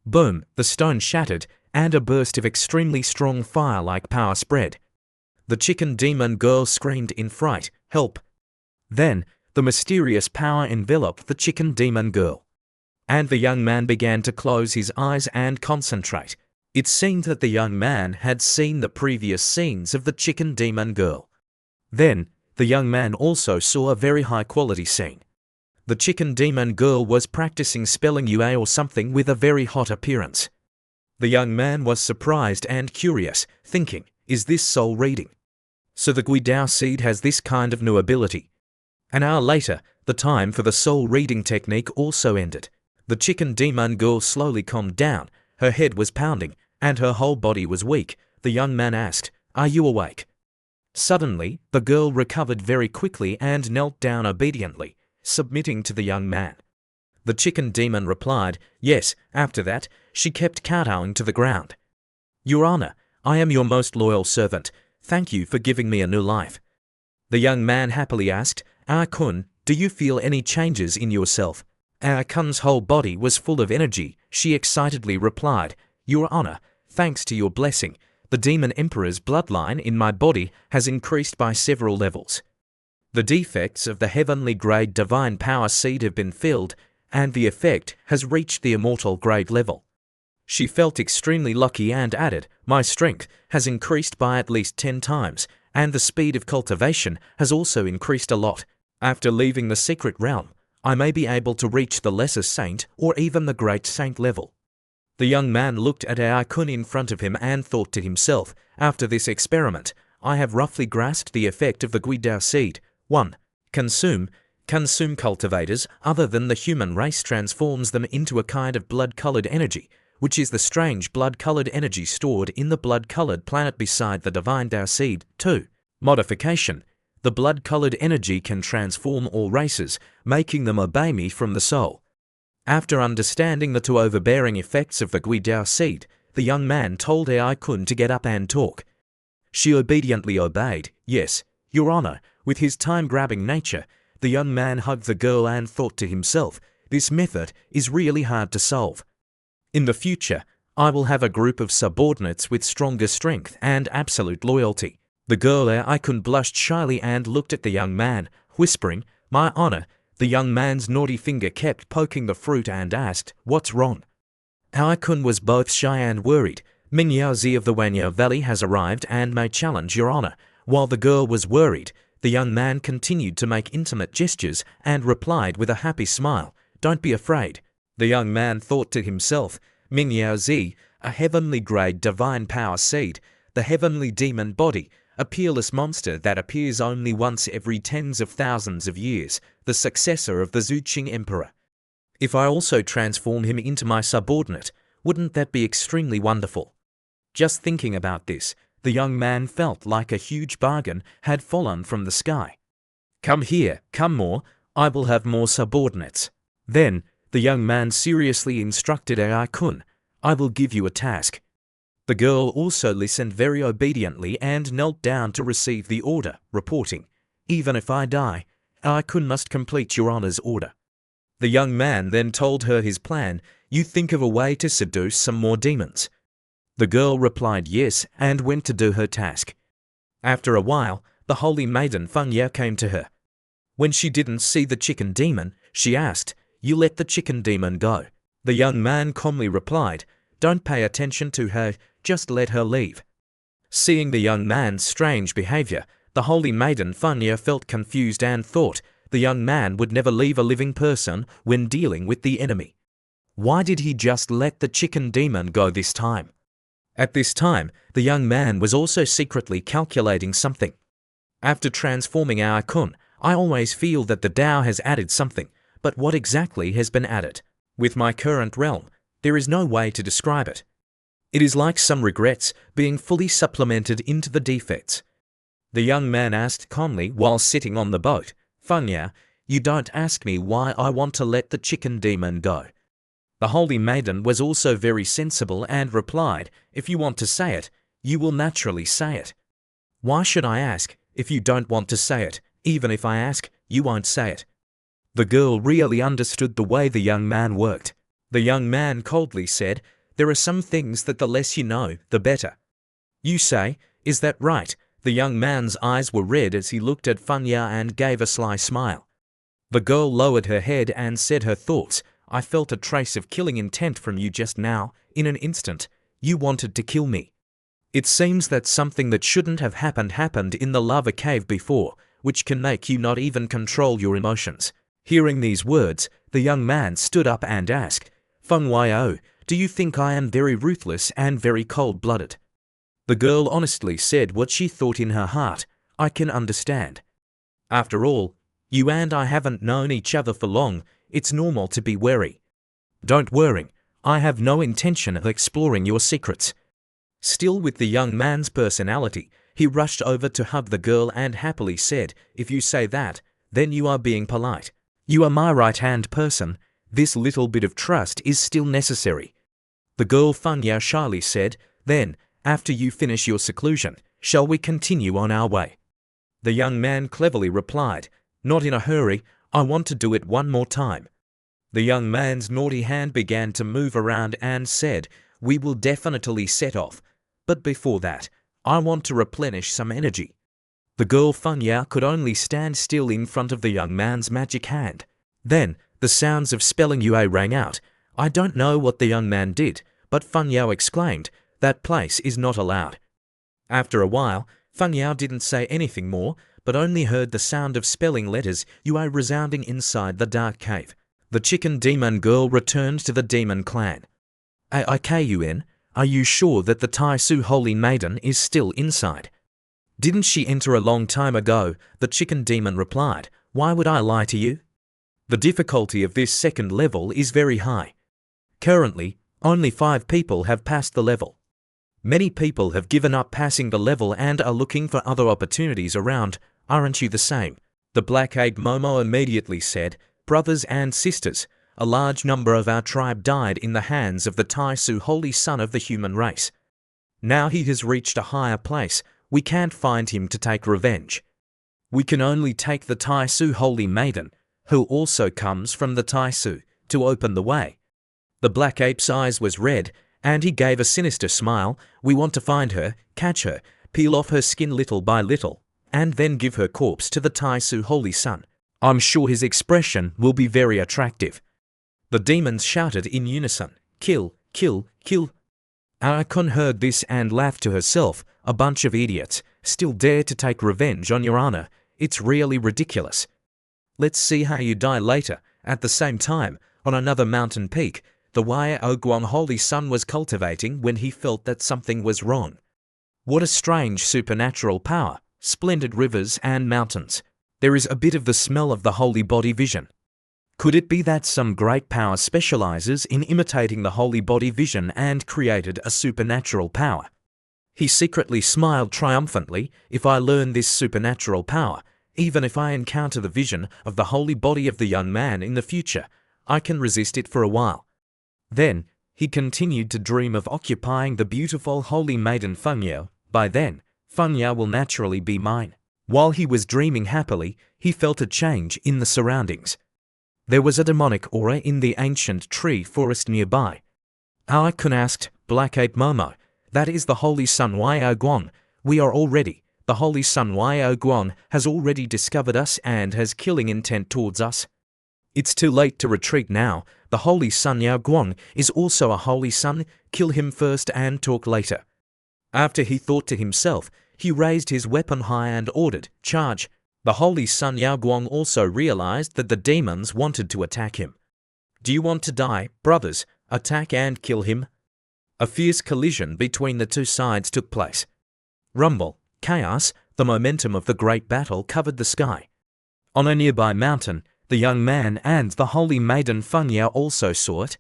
Boom, the stone shattered, and a burst of extremely strong fire-like power spread. The chicken demon girl screamed in fright, "Help!" Then, the mysterious power enveloped the chicken demon girl. And the young man began to close his eyes and concentrate. It seemed that the young man had seen the previous scenes of the chicken demon girl. Then, the young man also saw a very high-quality scene. The chicken demon girl was practicing spelling UA or something with a very hot appearance. The young man was surprised and curious, thinking, "Is this soul reading? So the Guidao seed has this kind of new ability." An hour later, the time for the soul reading technique also ended. The chicken demon girl slowly calmed down, her head was pounding, and her whole body was weak. The young man asked, "Are you awake?" Suddenly, the girl recovered very quickly and knelt down obediently, submitting to the young man. The chicken demon replied, "Yes." After that, she kept kowtowing to the ground. "Your Honor, I am your most loyal servant. Thank you for giving me a new life." The young man happily asked, "Ah-kun, do you feel any changes in yourself?" Ah-kun's whole body was full of energy. She excitedly replied, "Your Honor, thanks to your blessing, the Demon Emperor's bloodline in my body has increased by several levels. The defects of the heavenly grade divine power seed have been filled, and the effect has reached the immortal grade level." She felt extremely lucky and added, "My strength has increased by at least 10 times, and the speed of cultivation has also increased a lot. After leaving the secret realm, I may be able to reach the lesser saint or even the great saint level." The young man looked at Ai-kun in front of him and thought to himself, "After this experiment, I have roughly grasped the effect of the Guidao seed. 1. Consume. Consume cultivators other than the human race transforms them into a kind of blood-colored energy, which is the strange blood-colored energy stored in the blood-colored planet beside the divine Dao seed. 2. Modification. The blood-colored energy can transform all races, making them obey me from the soul." After understanding the two overbearing effects of the Guidao seed, the young man told Ai-kun to get up and talk. She obediently obeyed. "Yes, Your Honor." With his time-grabbing nature, the young man hugged the girl and thought to himself, "This method is really hard to solve. In the future, I will have a group of subordinates with stronger strength and absolute loyalty." The girl Ai-kun blushed shyly and looked at the young man, whispering, "My honor." The young man's naughty finger kept poking the fruit and asked, "What's wrong?" Ai-kun was both shy and worried. Ming Yaozi of the Wanya Valley has arrived and may challenge Your Honor. While the girl was worried, the young man continued to make intimate gestures and replied with a happy smile, "Don't be afraid." The young man thought to himself, Ming Yaozi, a heavenly grade divine power seed, the heavenly demon body, a peerless monster that appears only once every tens of thousands of years, the successor of the Zuqing Emperor. If I also transform him into my subordinate, wouldn't that be extremely wonderful? Just thinking about this, the young man felt like a huge bargain had fallen from the sky. "Come here, come more, I will have more subordinates." Then, the young man seriously instructed Ai-kun, "I will give you a task." The girl also listened very obediently and knelt down to receive the order, reporting, "Even if I die, Ai-kun must complete Your Honor's order." The young man then told her his plan, "You think of a way to seduce some more demons." The girl replied yes and went to do her task. After a while, the holy maiden Funya came to her. When she didn't see the chicken demon, she asked, "You let the chicken demon go?" The young man calmly replied, "Don't pay attention to her, just let her leave." Seeing the young man's strange behavior, the holy maiden Funya felt confused and thought the young man would never leave a living person when dealing with the enemy. Why did he just let the chicken demon go this time? At this time, the young man was also secretly calculating something. After transforming our kun, I always feel that the Tao has added something, but what exactly has been added? With my current realm, there is no way to describe it. It is like some regrets being fully supplemented into the defects. The young man asked calmly while sitting on the boat, "Funya, you don't ask me why I want to let the chicken demon go." The holy maiden was also very sensible and replied, "If you want to say it, you will naturally say it. Why should I ask if you don't want to say it? Even if I ask, you won't say it." The girl really understood the way the young man worked. The young man coldly said, "There are some things that the less you know, the better." "You say, is that right?" The young man's eyes were red as he looked at Funya and gave a sly smile. The girl lowered her head and said her thoughts, "I felt a trace of killing intent from you just now, in an instant. You wanted to kill me. It seems that something that shouldn't have happened in the lava cave before, which can make you not even control your emotions." Hearing these words, the young man stood up and asked, "Fengwao, do you think I am very ruthless and very cold-blooded?" The girl honestly said what she thought in her heart, "I can understand. After all, you and I haven't known each other for long. It's normal to be wary. Don't worry, I have no intention of exploring your secrets." Still with the young man's personality, he rushed over to hug the girl and happily said, "If you say that, then you are being polite. You are my right-hand person. This little bit of trust is still necessary." The girl Funya shyly said, "Then, after you finish your seclusion, shall we continue on our way?" The young man cleverly replied, "Not in a hurry, I want to do it one more time." The young man's naughty hand began to move around and said, "We will definitely set off, but before that, I want to replenish some energy." The girl Funya could only stand still in front of the young man's magic hand. Then, the sounds of spelling Yue rang out. I don't know what the young man did, but Funya exclaimed, "That place is not allowed." After a while, Funya didn't say anything more, but only heard the sound of spelling letters Yue resounding inside the dark cave. The chicken demon girl returned to the demon clan. "Aikun, are you sure that the Tai Su holy maiden is still inside?" "Didn't she enter a long time ago?" the chicken demon replied. "Why would I lie to you?" The difficulty of this second level is very high. Currently, only 5 people have passed the level. Many people have given up passing the level and are looking for other opportunities around. Aren't you the same? The black-eyed Momo immediately said, "Brothers and sisters, a large number of our tribe died in the hands of the Tai Su holy son of the human race. Now he has reached a higher place. We can't find him to take revenge. We can only take the Tai Su holy maiden, who also comes from the Tai Su, to open the way." The black ape's eyes was red, and he gave a sinister smile. "We want to find her, catch her, peel off her skin little by little, and then give her corpse to the Tai Su holy son. I'm sure his expression will be very attractive." The demons shouted in unison, "Kill, kill, kill." Aikun heard this and laughed to herself. "A bunch of idiots, still dare to take revenge on your honor. It's really ridiculous. Let's see how you die later." At the same time, on another mountain peak, the Waya Oguang holy son was cultivating when he felt that something was wrong. What a strange supernatural power, splendid rivers and mountains. There is a bit of the smell of the holy body vision. Could it be that some great power specializes in imitating the holy body vision and created a supernatural power? He secretly smiled triumphantly. "If I learn this supernatural power, even if I encounter the vision of the holy body of the young man in the future, I can resist it for a while." Then, he continued to dream of occupying the beautiful holy maiden Funya. "By then, Funya will naturally be mine." While he was dreaming happily, he felt a change in the surroundings. There was a demonic aura in the ancient tree forest nearby. Aikun asked, "Black Ape Momo, that is the holy sun Wai Guang. We are all ready. The Holy Sun Yao Guan has already discovered us and has killing intent towards us. It's too late to retreat now. The Holy Sun Yao Guan is also a holy sun. Kill him first and talk later. After he thought to himself, he raised his weapon high and ordered, charge. The Holy Sun Yao Guan also realized that the demons wanted to attack him. Do you want to die, brothers? Attack and kill him. A fierce collision between the two sides took place. Rumble, chaos, the momentum of the great battle covered the sky. On a nearby mountain, the young man and the holy maiden Funya also saw it.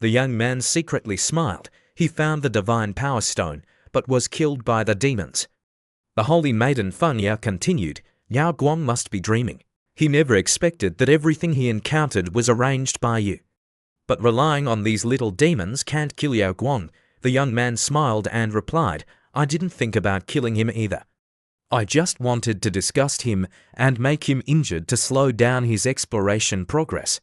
The young man secretly smiled. He found the divine power stone, but was killed by the demons. The holy maiden Funya continued, Yao Guang must be dreaming. He never expected that everything he encountered was arranged by you. But relying on these little demons can't kill Yao Guang. The young man smiled and replied, I didn't think about killing him either. I just wanted to disgust him and make him injured to slow down his exploration progress.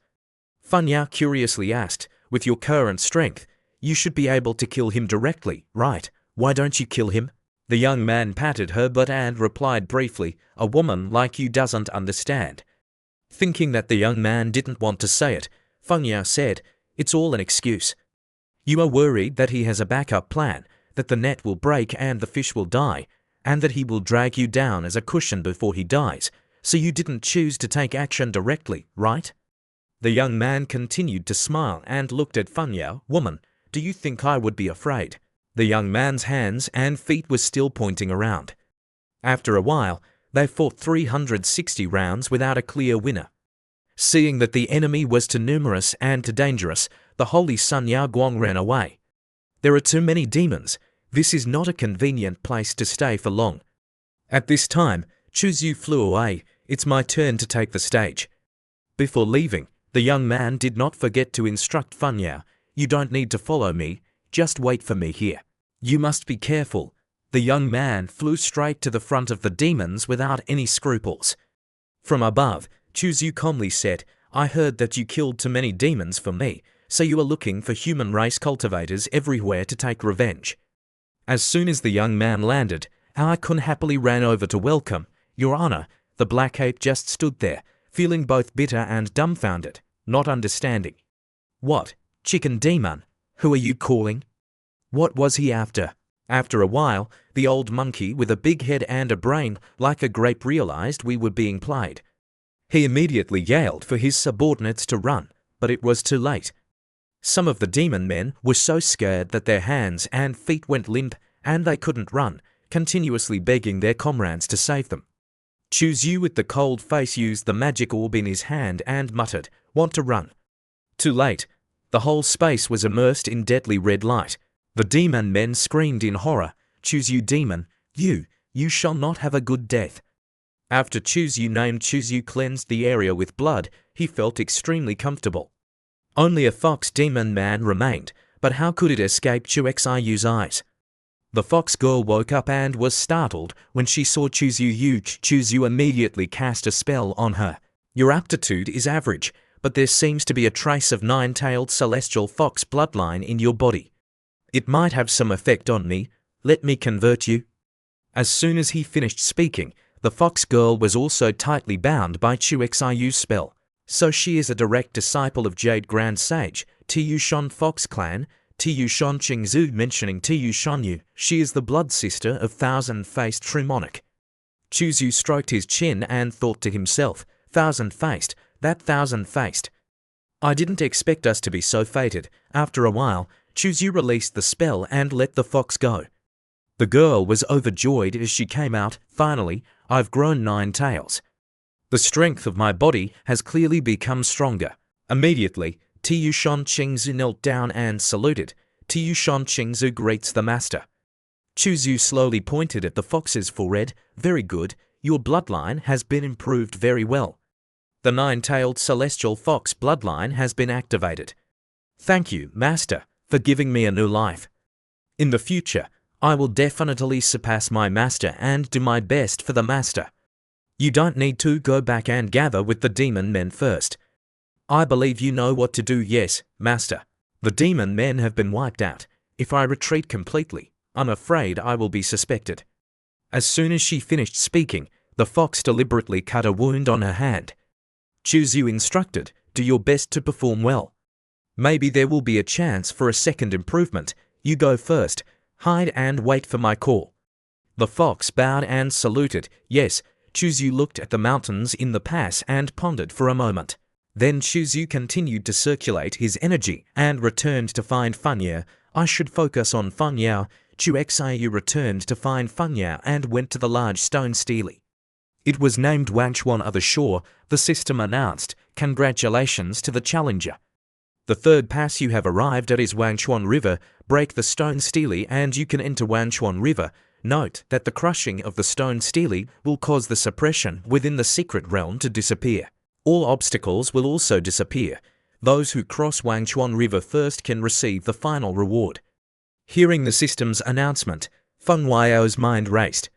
Funya curiously asked, with your current strength, you should be able to kill him directly, right? Why don't you kill him? The young man patted her butt and replied briefly, a woman like you doesn't understand. Thinking that the young man didn't want to say it, Funya said, it's all an excuse. You are worried that he has a backup plan, that the net will break and the fish will die, and that he will drag you down as a cushion before he dies, so you didn't choose to take action directly, right? The young man continued to smile and looked at Funya, woman, do you think I would be afraid? The young man's hands and feet were still pointing around. After a while, they fought 360 rounds without a clear winner. Seeing that the enemy was too numerous and too dangerous, the Holy Sun Yao Guang ran away. There are too many demons. This is not a convenient place to stay for long. At this time, Chu Zhu flew away. It's my turn to take the stage. Before leaving, the young man did not forget to instruct Funya, you don't need to follow me, just wait for me here. You must be careful. The young man flew straight to the front of the demons without any scruples. From above, Chu Zhu calmly said, I heard that you killed too many demons for me, so you are looking for human race cultivators everywhere to take revenge. As soon as the young man landed, Our Kun happily ran over to welcome. Your Honor, the black ape just stood there, feeling both bitter and dumbfounded, not understanding. What, chicken demon? Who are you calling? What was he after? After a while, the old monkey with a big head and a brain like a grape realized we were being played. He immediately yelled for his subordinates to run, but it was too late. Some of the demon men were so scared that their hands and feet went limp and they couldn't run, continuously begging their comrades to save them. Chu Zhu with the cold face used the magic orb in his hand and muttered, want to run. Too late. The whole space was immersed in deadly red light. The demon men screamed in horror, Chu Zhu demon, you shall not have a good death. After Chu Zhu named Chu Zhu cleansed the area with blood, he felt extremely comfortable. Only a fox demon man remained, but how could it escape Chu Xiu's eyes? The fox girl woke up and was startled when she saw Chu Zhu. Chu Zhu immediately cast a spell on her. Your aptitude is average, but there seems to be a trace of nine-tailed celestial fox bloodline in your body. It might have some effect on me. Let me convert you. As soon as he finished speaking, the fox girl was also tightly bound by Chu Xiu's spell. So she is a direct disciple of Jade Grand Sage, Tu Shan Fox Clan, Tu Shan Qingzu mentioning Tu Shan Yu. She is the blood sister of Thousand-Faced True Monarch. Chu Zhu stroked his chin and thought to himself, Thousand-Faced, that Thousand-Faced. I didn't expect us to be so fated. After a while, Chu Zhu released the spell and let the fox go. The girl was overjoyed as she came out, finally, I've grown 9 tails. The strength of my body has clearly become stronger. Immediately, Tu Shan Qingzu knelt down and saluted. Tu Shan Qingzu greets the master. Chu Zhu slowly pointed at the fox's forehead. Very good, your bloodline has been improved very well. The 9-tailed celestial fox bloodline has been activated. Thank you, master, for giving me a new life. In the future, I will definitely surpass my master and do my best for the master. You don't need to go back and gather with the demon men first. I believe you know what to do. Yes, master. The demon men have been wiped out. If I retreat completely, I'm afraid I will be suspected. As soon as she finished speaking, the fox deliberately cut a wound on her hand. Chuzyu instructed, "Do your best to perform well. Maybe there will be a chance for a second improvement. You go first, hide and wait for my call." The fox bowed and saluted. Yes, Chuzyu looked at the mountains in the pass and pondered for a moment. Then Chuzyu continued to circulate his energy and returned to find Funya. "I should focus on Funya." Chuxiu returned to find Funya and went to the large stone stele. It was named Wanchuan of the shore. The system announced, "Congratulations to the challenger. The third pass you have arrived at is Wanchuan River. Break the stone stele and you can enter Wanchuan River. Note that the crushing of the stone stele will cause the suppression within the secret realm to disappear. All obstacles will also disappear. Those who cross Wanchuan River first can receive the final reward." Hearing the system's announcement, Feng Weio's mind raced.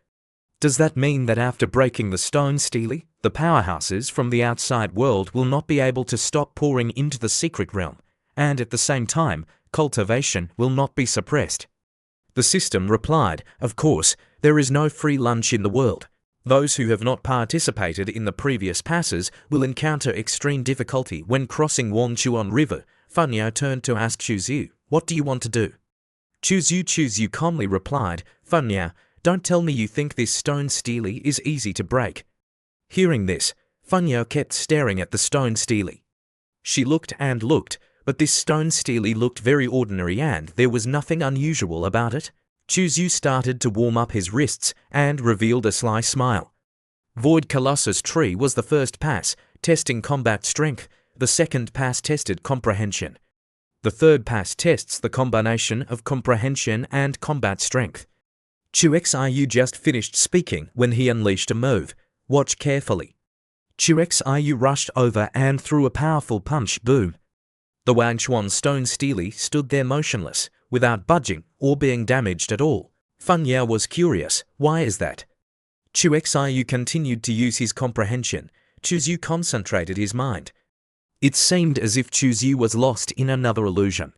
Does that mean that after breaking the stone stele, the powerhouses from the outside world will not be able to stop pouring into the secret realm, and at the same time, cultivation will not be suppressed? The system replied, "Of course, there is no free lunch in the world. Those who have not participated in the previous passes will encounter extreme difficulty when crossing Wanchuan River." Funya turned to ask Chuzyu, "What do you want to do?" Chuzyu calmly replied, "Funya, don't tell me you think this stone stele is easy to break." Hearing this, Funya kept staring at the stone stele. She looked and looked, but this stone stele looked very ordinary and there was nothing unusual about it. Chuzyu started to warm up his wrists and revealed a sly smile. Void Colossus Tree was the first pass, testing combat strength. The second pass tested comprehension. The third pass tests the combination of comprehension and combat strength. Chuxiu just finished speaking when he unleashed a move. Watch carefully. Chuxiu rushed over and threw a powerful punch. Boom. The Wanchuan stone stele stood there motionless, without budging or being damaged at all. Funya was curious. Why is that? Chuxiu continued to use his comprehension. Chuzyu concentrated his mind. It seemed as if Chuzyu was lost in another illusion.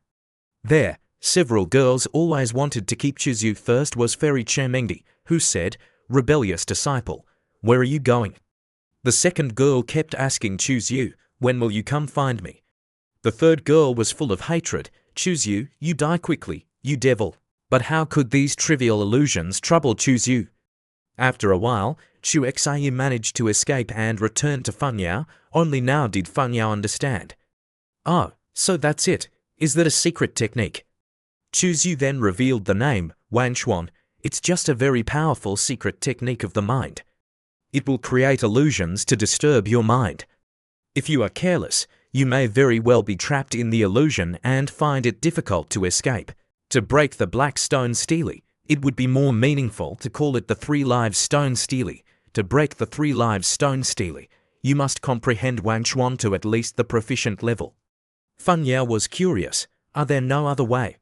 There, several girls always wanted to keep Chuzyu first was Fairy Chemengdi, who said, "Rebellious disciple, where are you going?" The second girl kept asking Chuzyu, "When will you come find me?" The third girl was full of hatred. "Chuzyu, you die quickly, you devil." But how could these trivial illusions trouble Chuzyu? After a while, Chuxiu managed to escape and return to Funya. Only now did Funya understand. "Oh, so that's it. Is that a secret technique?" Chuzyu then revealed the name, Wanchuan. "It's just a very powerful secret technique of the mind. It will create illusions to disturb your mind. If you are careless, you may very well be trapped in the illusion and find it difficult to escape. To break the black stone stele, it would be more meaningful to call it the 3 lives stone stele. To break the 3 lives stone stele, you must comprehend Wanchuan to at least the proficient level." Funya was curious. Are there no other way?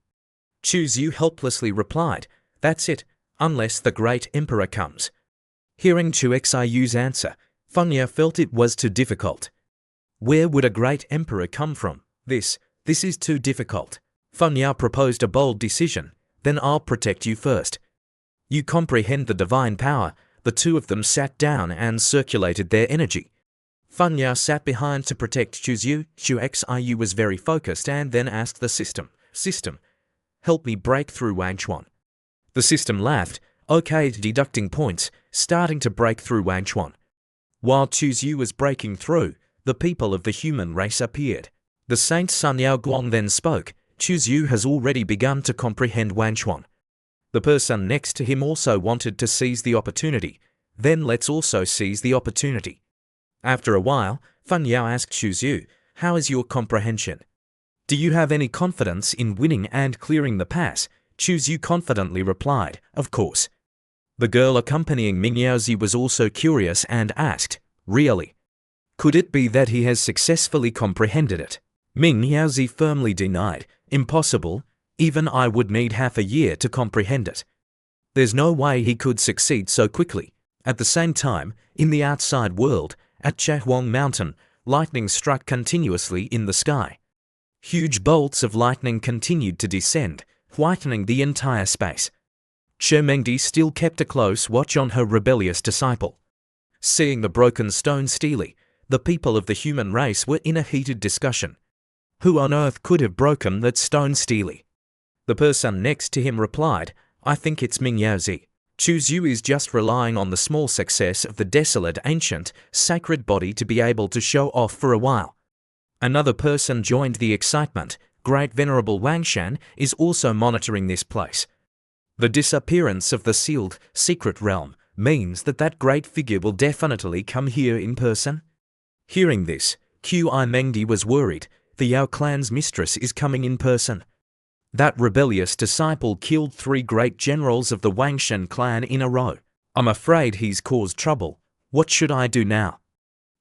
Chuzyu helplessly replied, "That's it, unless the great emperor comes." Hearing Chuxiu's answer, Funya felt it was too difficult. Where would a great emperor come from? This is too difficult. Funya proposed a bold decision. "Then I'll protect you first. You comprehend the divine power." The two of them sat down and circulated their energy. Funya sat behind to protect Chuzyu. Chuxiu was very focused and then asked the system, "Help me break through Wanchuan." The system laughed. "Okay," deducting points, starting to break through Wanchuan. While Chuzyu was breaking through, the people of the human race appeared. The Saint Sun Yao Guang then spoke. "Chuzyu has already begun to comprehend Wanchuan." The person next to him also wanted to seize the opportunity. "Then let's also seize the opportunity." After a while, Funya asked Chuzyu, "How is your comprehension? Do you have any confidence in winning and clearing the pass?" Chuzyu confidently replied, "Of course." The girl accompanying Mingyaozi was also curious and asked, "Really? Could it be that he has successfully comprehended it?" Mingyaozi firmly denied, "Impossible. Even I would need half a year to comprehend it. There's no way he could succeed so quickly." At the same time, in the outside world, at Chahuang Mountain, lightning struck continuously in the sky. Huge bolts of lightning continued to descend, whitening the entire space. Mengdi still kept a close watch on her rebellious disciple. Seeing the broken stone stele, the people of the human race were in a heated discussion. Who on earth could have broken that stone stele? The person next to him replied, I think it's Mingyaozi. Yu is just relying on the small success of the desolate ancient, sacred body to be able to show off for a while. Another person joined the excitement. Great Venerable Wangshan is also monitoring this place. The disappearance of the sealed, secret realm means that great figure will definitely come here in person. Hearing this, Qi Mengdi was worried. The Yao clan's mistress is coming in person. That rebellious disciple killed 3 great generals of the Wangshan clan in a row. I'm afraid he's caused trouble. What should I do now?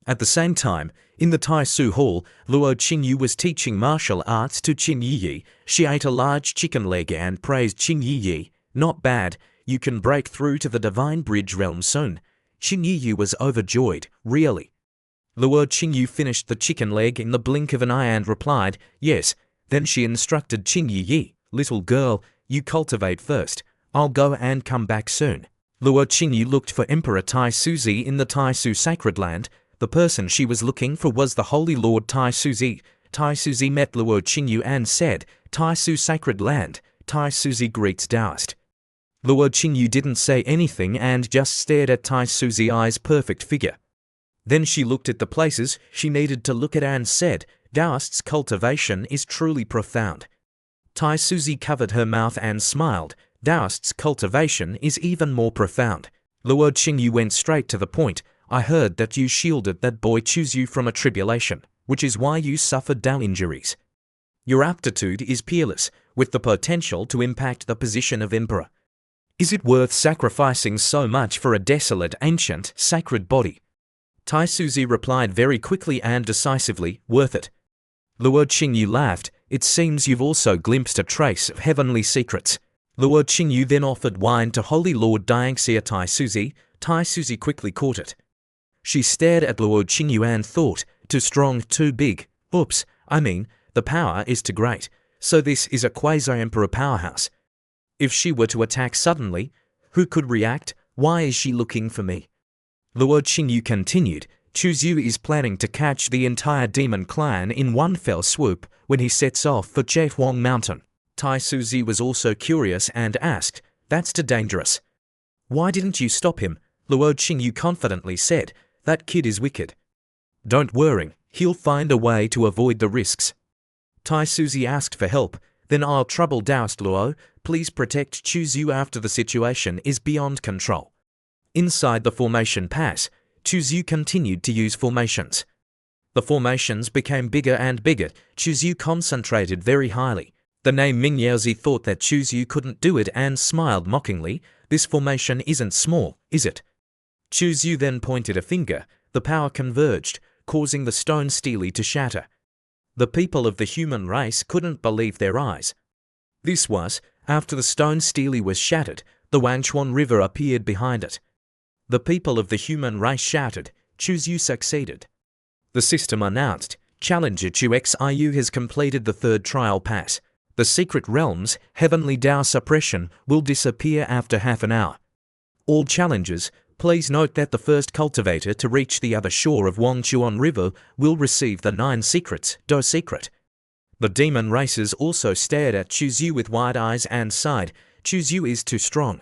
At the same time, in the Tai Su Hall, Luo Qingyu was teaching martial arts to Qin Yiyi. She ate a large chicken leg and praised Qin Yiyi. Not bad, you can break through to the divine bridge realm soon. Qin Yiyi was overjoyed, really. Luo Qingyu finished the chicken leg in the blink of an eye and replied, yes. Then she instructed Qin Yiyi, little girl, you cultivate first. I'll go and come back soon. Luo Qingyu looked for Emperor Tai Suzi in the Tai Su Sacred Land. The person she was looking for was the Holy Lord Tai Suzi. Tai Suzi met Luo Qingyu and said, Tai Su Sacred Land, Tai Suzi greets Taoist. Luo Qingyu didn't say anything and just stared at Tai Suzi's perfect figure. Then she looked at the places she needed to look at and said, Taoist's cultivation is truly profound. Tai Suzi covered her mouth and smiled. Taoist's cultivation is even more profound. Luo Qingyu went straight to the point. I heard that you shielded that boy Yu from a tribulation, which is why you suffered Dao injuries. Your aptitude is peerless, with the potential to impact the position of emperor. Is it worth sacrificing so much for a desolate, ancient, sacred body? Tai Suzi replied very quickly and decisively, worth it. Luo Qingyu laughed. It seems you've also glimpsed a trace of heavenly secrets. Luo Qingyu then offered wine to Holy Lord Dianxia Tai Suzi. Tai Suzi quickly caught it. She stared at Luo Qingyu and thought, too strong, too big. Oops, the power is too great. So this is a quasi-emperor powerhouse. If she were to attack suddenly, who could react? Why is she looking for me? Luo Qingyu continued. Yu is planning to catch the entire demon clan in one fell swoop when he sets off for Zhehuang Mountain. Tai Suzi was also curious and asked, that's too dangerous. Why didn't you stop him? Luo Qingyu confidently said, that kid is wicked. Don't worry, he'll find a way to avoid the risks. Tai Suzi asked for help. Then I'll trouble Taoist Luo. Please protect Yu after the situation is beyond control. Inside the formation pass, Yu continued to use formations. The formations became bigger and bigger. Yu concentrated very highly. The name Mingyaozi thought that Yu couldn't do it and smiled mockingly. This formation isn't small, is it? Yu then pointed a finger. The power converged, causing the stone stele to shatter. The people of the human race couldn't believe their eyes. This was, after the stone stele was shattered, the Wangchuan River appeared behind it. The people of the human race shouted, Yu succeeded. The system announced, Challenger Xiu has completed the 3rd trial pass. The secret realm's heavenly Dao suppression will disappear after half an hour. All challengers, please note that the first cultivator to reach the other shore of Wangchuan River will receive the 9 secrets, Do secret. The demon races also stared at Yu with wide eyes and sighed, Yu is too strong.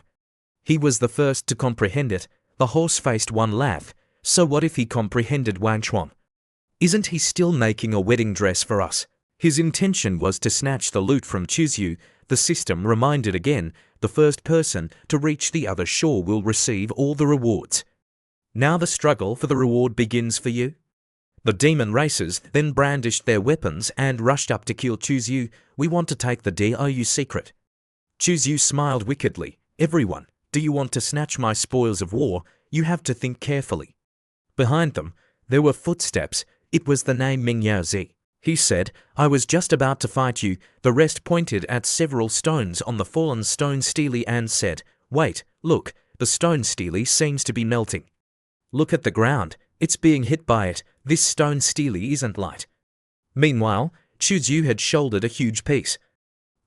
He was the first to comprehend it. The horse faced one laugh. So what if he comprehended Wangchuan? Isn't he still making a wedding dress for us? His intention was to snatch the loot from Yu. The system reminded again, the first person to reach the other shore will receive all the rewards. Now the struggle for the reward begins for you. The demon racers then brandished their weapons and rushed up to kill Yu. We want to take the Dou secret. Yu smiled wickedly. Everyone, do you want to snatch my spoils of war? You have to think carefully. Behind them, there were footsteps. It was the name Mingyaozi. He said, I was just about to fight you. The rest pointed at several stones on the fallen stone stele and said, wait, look, the stone stele seems to be melting. Look at the ground, it's being hit by it. This stone stele isn't light. Meanwhile, Yu had shouldered a huge piece.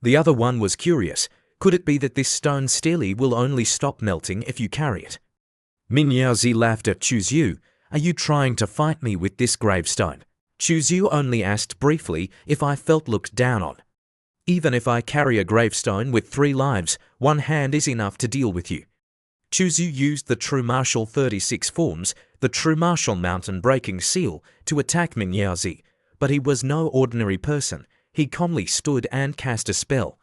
The other one was curious. Could it be that this stone stele will only stop melting if you carry it? Minyaozi laughed at Chu Zhu. Are you trying to fight me with this gravestone? Chu Zhu only asked briefly if I felt looked down on. Even if I carry a gravestone with 3 lives, 1 hand is enough to deal with you. Chu Zhu used the true martial 36 forms, the true martial mountain breaking seal, to attack Minyaozi, but he was no ordinary person. He calmly stood and cast a spell.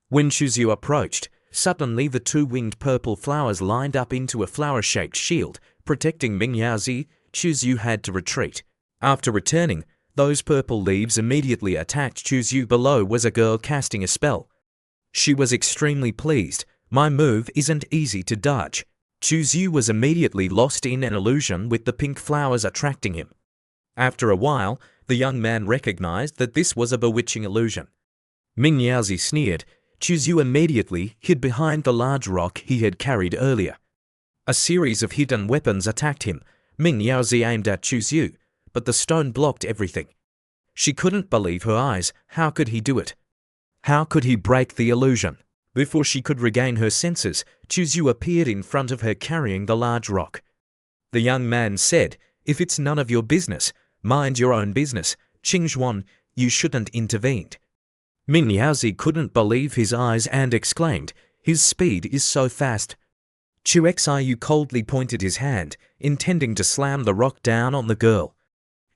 When Chu Zhu approached, suddenly the 2 winged purple flowers lined up into a flower-shaped shield, protecting Minyaozi. Chu Zhu had to retreat. After returning, those purple leaves immediately attacked Chu Zhu. Below was a girl casting a spell. She was extremely pleased. My move isn't easy to dodge. Chu Zhu was immediately lost in an illusion with the pink flowers attracting him. After a while, the young man recognized that this was a bewitching illusion. Minyaozi sneered. Chu Zhu immediately hid behind the large rock he had carried earlier. A series of hidden weapons attacked him. Minyaozi aimed at Chu Zhu, but the stone blocked everything. She couldn't believe her eyes. How could he do it? How could he break the illusion? Before she could regain her senses, Chu Zhu appeared in front of her carrying the large rock. The young man said, "If it's none of your business, mind your own business. Qingzhuan, you shouldn't intervened." Minyaozi couldn't believe his eyes and exclaimed, "His speed is so fast." Chu Xiu coldly pointed his hand, intending to slam the rock down on the girl.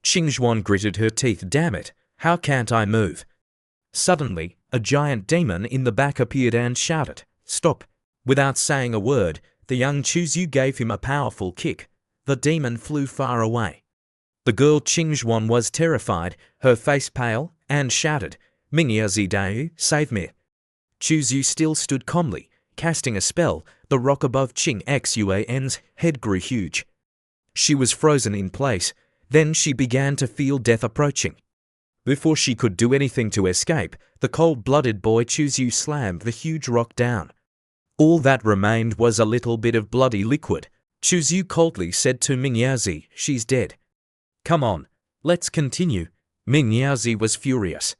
Qingzhuan gritted her teeth. "Damn it, how can't I move?" Suddenly, a giant demon in the back appeared and shouted, "Stop!" Without saying a word, the young Chu Zhu gave him a powerful kick. The demon flew far away. The girl Qingzhuan was terrified, her face pale, and shouted, "Minyaozi Dao, save me!" Chu Zhu still stood calmly, casting a spell. The rock above Qing Xuan's head grew huge. She was frozen in place. Then she began to feel death approaching. Before she could do anything to escape, the cold-blooded boy Chu Zhu slammed the huge rock down. All that remained was a little bit of bloody liquid. Chu Zhu coldly said to Minyaozi, "She's dead. Come on, let's continue." Minyaozi was furious.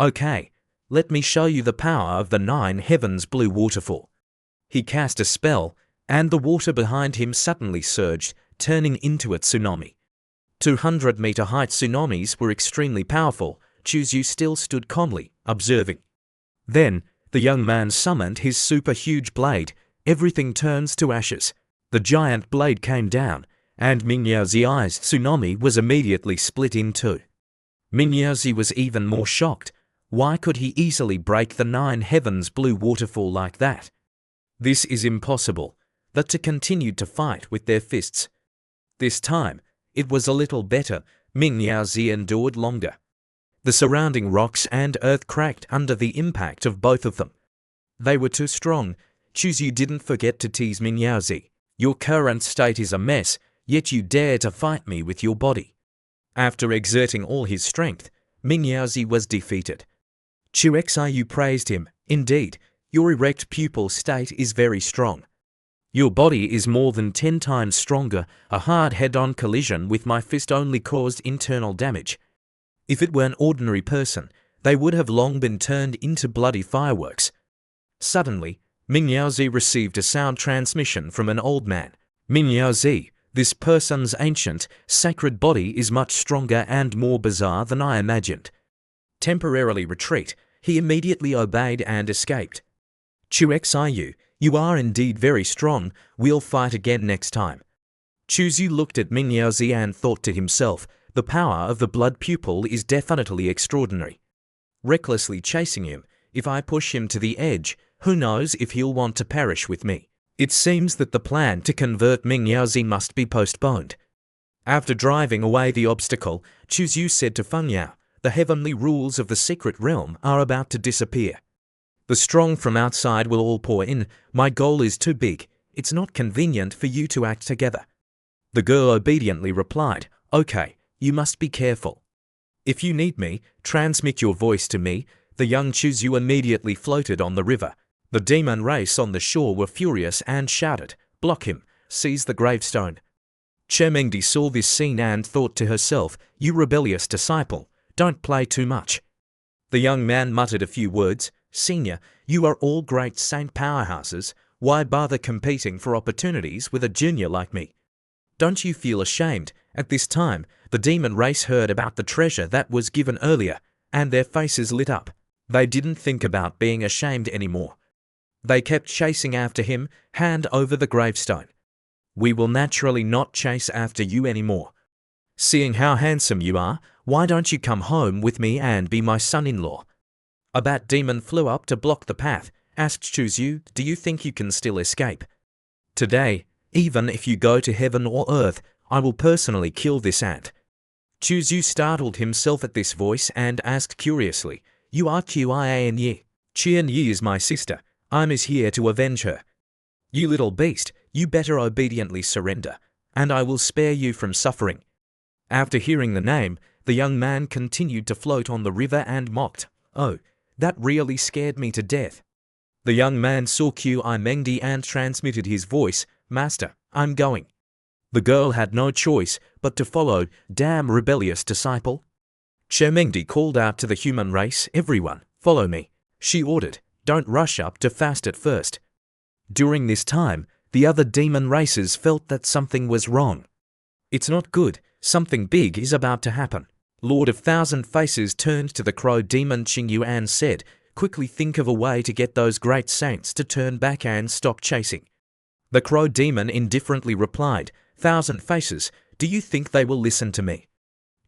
"Okay, let me show you the power of the 9 heavens blue waterfall." He cast a spell, and the water behind him suddenly surged, turning into a tsunami. 200-meter height tsunamis were extremely powerful. Chu Zhu still stood calmly, observing. Then, the young man summoned his super-huge blade. Everything turns to ashes. The giant blade came down, and Minyaozi's tsunami was immediately split in 2. Minyaozi was even more shocked. Why could he easily break the 9 heavens blue waterfall like that? This is impossible. The 2 continued to fight with their fists. This time, it was a little better. Minyaozi endured longer. The surrounding rocks and earth cracked under the impact of both of them. They were too strong. Chu Zhu didn't forget to tease Minyaozi. "Your current state is a mess, yet you dare to fight me with your body." After exerting all his strength, Minyaozi was defeated. Chu Xiu praised him. "Indeed, your erect pupil state is very strong. Your body is more than 10 times stronger. A hard head-on collision with my fist only caused internal damage. If it were an ordinary person, they would have long been turned into bloody fireworks." Suddenly, Minyaozi received a sound transmission from an old man. "Minyaozi, this person's ancient, sacred body is much stronger and more bizarre than I imagined." Temporarily retreat, he immediately obeyed and escaped. "Chu Xiu, you are indeed very strong. We'll fight again next time." Chu Zhu looked at Minyaozi and thought to himself, the power of the blood pupil is definitely extraordinary. Recklessly chasing him, if I push him to the edge, who knows if he'll want to perish with me. It seems that the plan to convert Minyaozi must be postponed. After driving away the obstacle, Chu Zhu said to Feng Yao, "The heavenly rules of the secret realm are about to disappear. The strong from outside will all pour in. My goal is too big. It's not convenient for you to act together." The girl obediently replied, "Okay, you must be careful. If you need me, transmit your voice to me." The young Chu Zhu immediately floated on the river. The demon race on the shore were furious and shouted, "Block him, seize the gravestone." Chermengdi saw this scene and thought to herself, "You rebellious disciple, don't play too much." The young man muttered a few words. "Senior, You are all great saint powerhouses. Why bother competing for opportunities with a junior like me? Don't you feel ashamed? At this time, the demon race heard about the treasure that was given earlier, and their faces lit up. They didn't think about being ashamed anymore. They kept chasing after him, hand over the gravestone. We will naturally not chase after you anymore. Seeing how handsome you are, why don't you come home with me and be my son-in-law? A bat demon flew up to block the path, asked Chuzyu, do you think you can still escape? Today, even if you go to heaven or earth, I will personally kill this ant. Chuzyu startled himself at this voice and asked curiously, you are Qian Yi. Qian Yi is my sister. I'm here to avenge her. You little beast, you better obediently surrender, and I will spare you from suffering. After hearing the name, the young man continued to float on the river and mocked, oh, that really scared me to death. The young man saw Qi Mengdi and transmitted his voice, Master, I'm going. The girl had no choice but to follow, damn rebellious disciple. Qi Mengdi called out to the human race, everyone, follow me. She ordered, don't rush up too fast at first. During this time, the other demon races felt that something was wrong. It's not good, something big is about to happen. Lord of Thousand Faces turned to the crow demon Qingyu and said, quickly think of a way to get those great saints to turn back and stop chasing. The crow demon indifferently replied, Thousand Faces, do you think they will listen to me?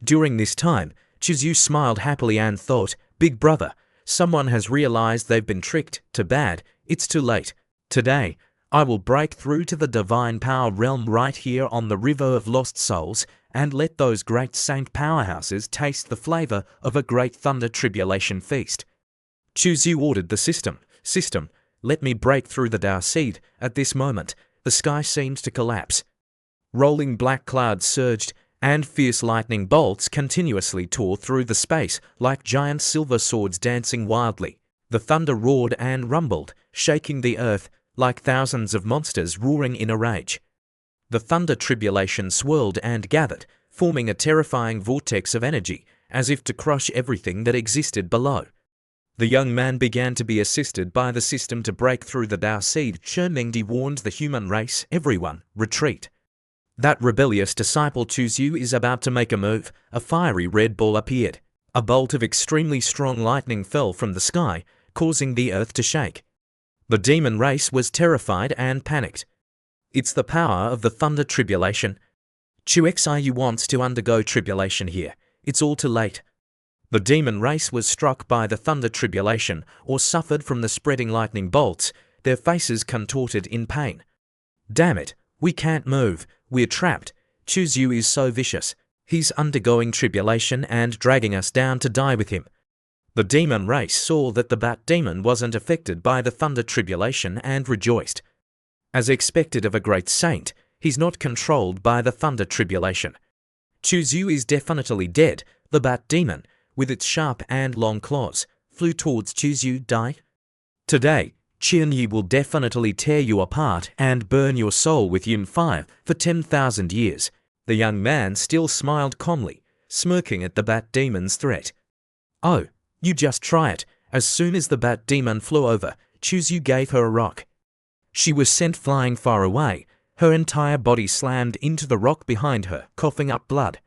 During this time, Chuzyu smiled happily and thought, big brother, someone has realized they've been tricked, too bad, it's too late. Today, I will break through to the divine power realm right here on the river of lost souls and let those great saint powerhouses taste the flavor of a great thunder tribulation feast. Chuzyu ordered the system, let me break through the Dao seed. At this moment, the sky seemed to collapse. Rolling black clouds surged, and fierce lightning bolts continuously tore through the space like giant silver swords dancing wildly. The thunder roared and rumbled, shaking the earth like thousands of monsters roaring in a rage. The thunder tribulation swirled and gathered, forming a terrifying vortex of energy, as if to crush everything that existed below. The young man began to be assisted by the system to break through the Dao seed. Qi Mengdi warned the human race, everyone, retreat. That rebellious disciple Chuzyu is about to make a move. A fiery red ball appeared. A bolt of extremely strong lightning fell from the sky, causing the earth to shake. The demon race was terrified and panicked. It's the power of the thunder tribulation. Xiu wants to undergo tribulation here. It's all too late. The demon race was struck by the thunder tribulation or suffered from the spreading lightning bolts, their faces contorted in pain. Damn it, we can't move, we're trapped. Chuzyu is so vicious. He's undergoing tribulation and dragging us down to die with him. The demon race saw that the bat demon wasn't affected by the thunder tribulation and rejoiced. As expected of a great saint, he's not controlled by the thunder tribulation. Chuzyu is definitely dead. The bat demon, with its sharp and long claws, flew towards Chuzyu. Die. Today, Qian Yi will definitely tear you apart and burn your soul with yin fire for 10,000 years. The young man still smiled calmly, smirking at the bat demon's threat. Oh, you just try it. As soon as the bat demon flew over, Chuzyu gave her a rock. She was sent flying far away. Her entire body slammed into the rock behind her, coughing up blood.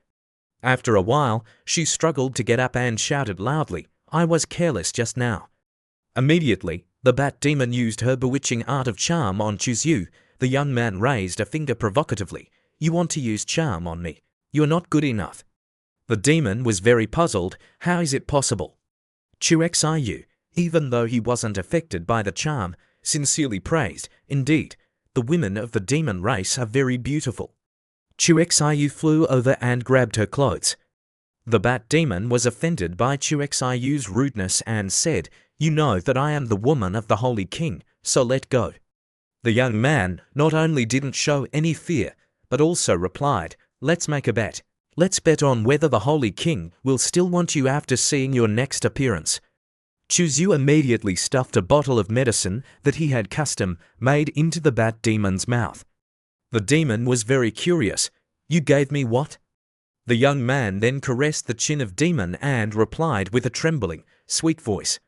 After a while, she struggled to get up and shouted loudly, I was careless just now. Immediately, the bat demon used her bewitching art of charm on Chuzyu. The young man raised a finger provocatively. You want to use charm on me? You're not good enough. The demon was very puzzled. How is it possible? Xiu, even though he wasn't affected by the charm, sincerely praised, indeed, the women of the demon race are very beautiful. Xiu flew over and grabbed her clothes. The bat demon was offended by Xiu's rudeness and said, you know that I am the woman of the Holy King, so let go. The young man not only didn't show any fear, but also replied, let's make a bet. Let's bet on whether the Holy King will still want you after seeing your next appearance. Chuzyu immediately stuffed a bottle of medicine that he had custom made into the bat demon's mouth. The demon was very curious. You gave me what? The young man then caressed the chin of demon and replied with a trembling, sweet voice.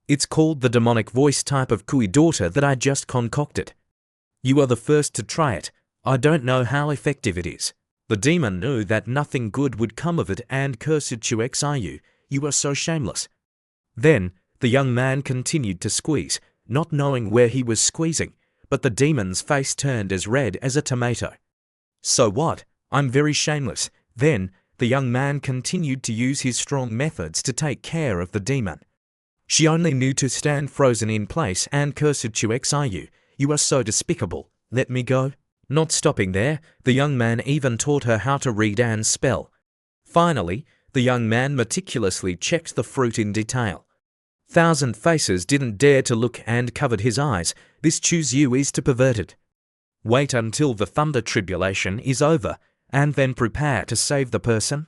It's called the demonic voice type of Kui daughter that I just concocted. You are the first to try it. I don't know how effective it is. The demon knew that nothing good would come of it and cursed Chuxiu, you are so shameless. Then, the young man continued to squeeze, not knowing where he was squeezing, but the demon's face turned as red as a tomato. So what? I'm very shameless. Then, the young man continued to use his strong methods to take care of the demon. She only knew to stand frozen in place and cursed Chuxiu, you are so despicable. Let me go. Not stopping there, the young man even taught her how to read and spell. Finally, the young man meticulously checked the fruit in detail. Thousand Faces didn't dare to look and covered his eyes. This Chuxiu is too perverted. Wait until the thunder tribulation is over, and then prepare to save the person.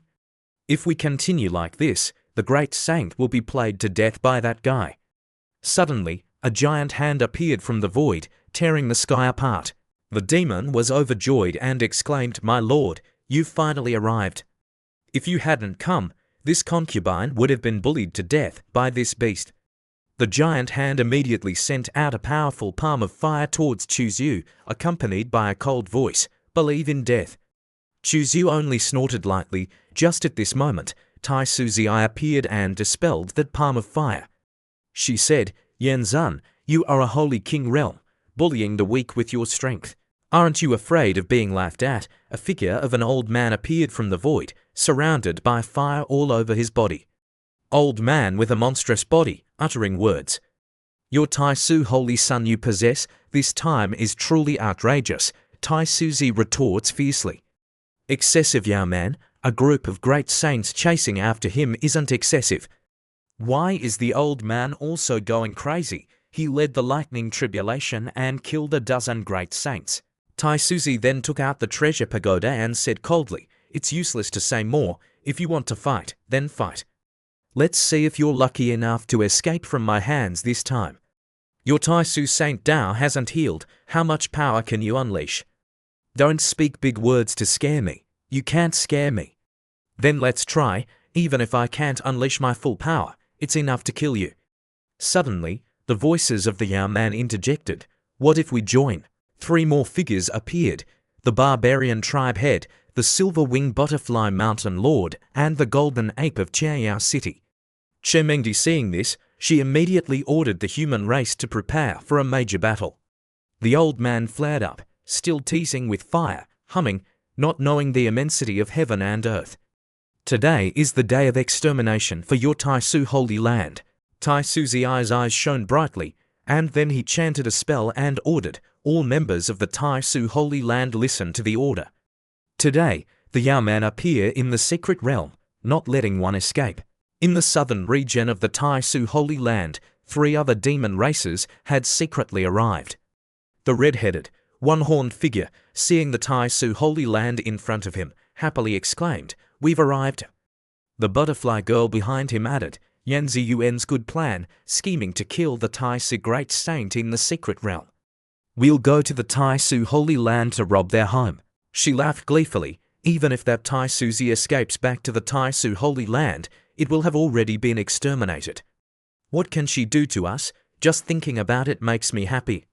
If we continue like this, the great saint will be played to death by that guy. Suddenly, a giant hand appeared from the void, tearing the sky apart. The demon was overjoyed and exclaimed, "My lord, you've finally arrived. If you hadn't come, this concubine would have been bullied to death by this beast." The giant hand immediately sent out a powerful palm of fire towards Chuxiu, accompanied by a cold voice, "Believe in death." Chuxiu only snorted lightly. Just at this moment, Tai Suzi appeared and dispelled that palm of fire. She said, "Yanzan, you are a holy king realm, bullying the weak with your strength. Aren't you afraid of being laughed at?" A figure of an old man appeared from the void, surrounded by fire all over his body. Old man with a monstrous body, uttering words. "Your Tai Su holy son you possess, this time is truly outrageous," Tai Suzi retorts fiercely. "Excessive, young man, a group of great saints chasing after him isn't excessive." Why is the old man also going crazy? He led the lightning tribulation and killed a dozen great saints. Tai Suzi then took out the treasure pagoda and said coldly, "It's useless to say more. If you want to fight, then fight. Let's see if you're lucky enough to escape from my hands this time. Your Tai Su Saint Dao hasn't healed. How much power can you unleash? Don't speak big words to scare me. You can't scare me. Then let's try. Even if I can't unleash my full power, it's enough to kill you." Suddenly, the voices of the young man interjected. "What if we join?" 3 more figures appeared. The barbarian tribe head, the silver-winged butterfly mountain lord, and the golden ape of Chiao City. Chemengdi seeing this, she immediately ordered the human race to prepare for a major battle. The old man flared up, still teasing with fire, humming, not knowing the immensity of heaven and earth. "Today is the day of extermination for your Tai Su holy land." Tai Suzi's eyes shone brightly, and then he chanted a spell and ordered, "All members of the Tai Su holy land listen to the order. Today, the Yaoman appear in the secret realm, not letting one escape." In the southern region of the Tai Su holy land, 3 other demon races had secretly arrived. The red-headed, one-horned figure, seeing the Tai Su holy land in front of him, happily exclaimed, "We've arrived." The butterfly girl behind him added, "Yanzi Yuan's good plan, scheming to kill the Tai Su great saint in the secret realm. We'll go to the Tai Su holy land to rob their home." She laughed gleefully. "Even if that Tai Suzi escapes back to the Tai Su holy land, it will have already been exterminated. What can she do to us? Just thinking about it makes me happy."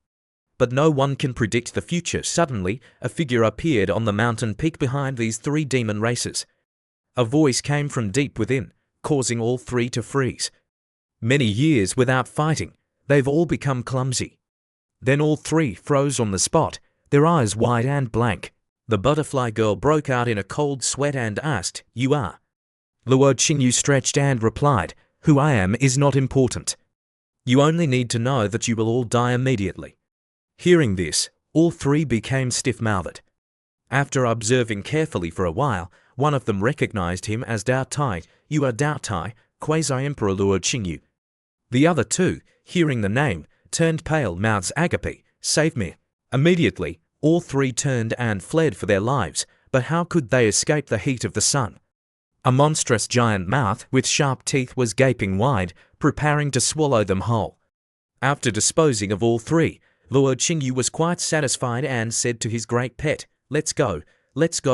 But no one can predict the future. Suddenly, a figure appeared on the mountain peak behind these 3 demon races. A voice came from deep within, causing all 3 to freeze. Many years without fighting, they've all become clumsy. Then all 3 froze on the spot, their eyes wide and blank. The butterfly girl broke out in a cold sweat and asked, "You are?" Luo Qingyu stretched and replied, "Who I am is not important. You only need to know that you will all die immediately." Hearing this, all 3 became stiff-mouthed. After observing carefully for a while, one of them recognized him as Dao Tai. "You are Dao Tai, Quasi-Emperor Luo Qingyu." The other 2, hearing the name, turned pale. Mouths agape, "Save me." Immediately, all 3 turned and fled for their lives, but how could they escape the heat of the sun? A monstrous giant mouth with sharp teeth was gaping wide, preparing to swallow them whole. After disposing of all 3, Luo Qingyu was quite satisfied and said to his great pet, let's go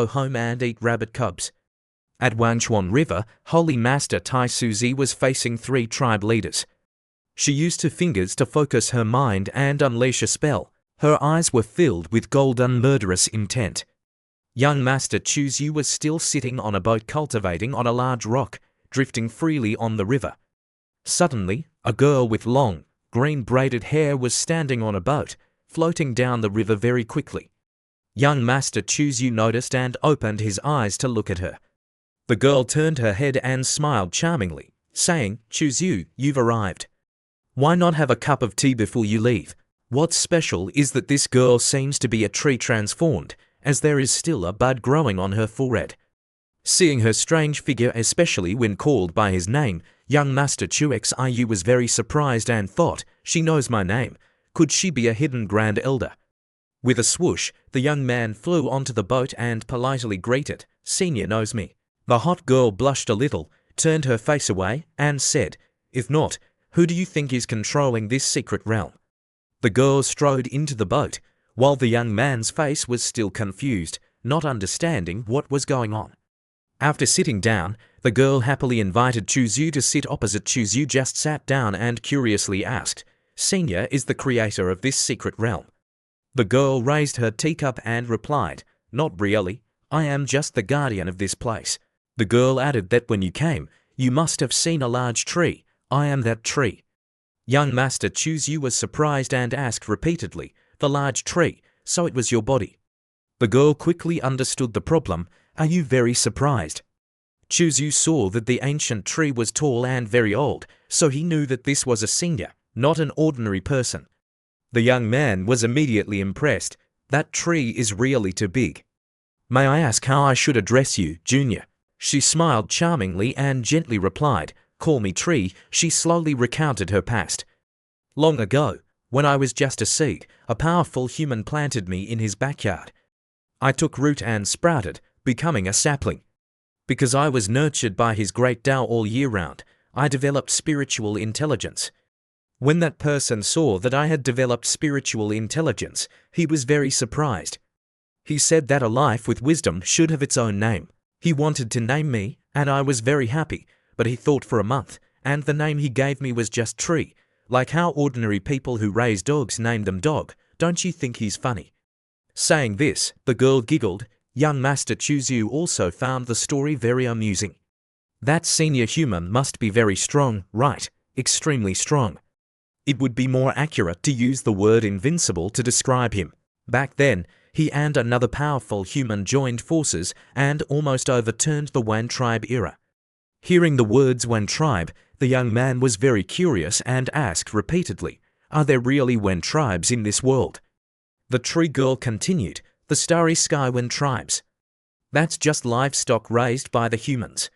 home and eat rabbit cubs." At Wangchuan River, Holy Master Tai Suzi was facing 3 tribe leaders. She used her fingers to focus her mind and unleash a spell. Her eyes were filled with golden murderous intent. Young Master Chuzyu was still sitting on a boat cultivating on a large rock, drifting freely on the river. Suddenly, a girl with long, green braided hair was standing on a boat, floating down the river very quickly. Young Master Chuzyu noticed and opened his eyes to look at her. The girl turned her head and smiled charmingly, saying, "Chuzyu, you've arrived. Why not have a cup of tea before you leave?" What's special is that this girl seems to be a tree transformed, as there is still a bud growing on her forehead. Seeing her strange figure, especially when called by his name, young Master Chuxiu was very surprised and thought, "She knows my name. Could she be a hidden Grand Elder?" With a swoosh, the young man flew onto the boat and politely greeted, "Senior knows me." The hot girl blushed a little, turned her face away, and said, "If not, who do you think is controlling this secret realm?" The girl strode into the boat, while the young man's face was still confused, not understanding what was going on. After sitting down, the girl happily invited Chuzyu to sit opposite. Chuzyu just sat down and curiously asked, "Senior is the creator of this secret realm?" The girl raised her teacup and replied, "Not really, I am just the guardian of this place." The girl added that when you came, you must have seen a large tree. I am that tree. Young Master Chuzyu was surprised and asked repeatedly, "The large tree, so it was your body?" The girl quickly understood the problem. "Are you very surprised?" Chuzyu saw that the ancient tree was tall and very old, so he knew that this was a senior, not an ordinary person. The young man was immediately impressed. "That tree is really too big. May I ask how I should address you, Junior?" She smiled charmingly and gently replied, "Call me Tree." She slowly recounted her past. "Long ago, when I was just a seed, a powerful human planted me in his backyard. I took root and sprouted, becoming a sapling. Because I was nurtured by his great Tao all year round, I developed spiritual intelligence. When that person saw that I had developed spiritual intelligence, he was very surprised. He said that a life with wisdom should have its own name. He wanted to name me, and I was very happy, but he thought for a month, and the name he gave me was just Tree, like how ordinary people who raise dogs name them Dog. Don't you think he's funny?" Saying this, the girl giggled. Young Master Chuzyu also found the story very amusing. "That senior human must be very strong, right? Extremely strong. It would be more accurate to use the word invincible to describe him. Back then, he and another powerful human joined forces and almost overturned the Wan tribe era." Hearing the words Wan tribe, the young man was very curious and asked repeatedly, "Are there really Wan tribes in this world?" The tree girl continued, "The starry sky Wan tribes. That's just livestock raised by the humans."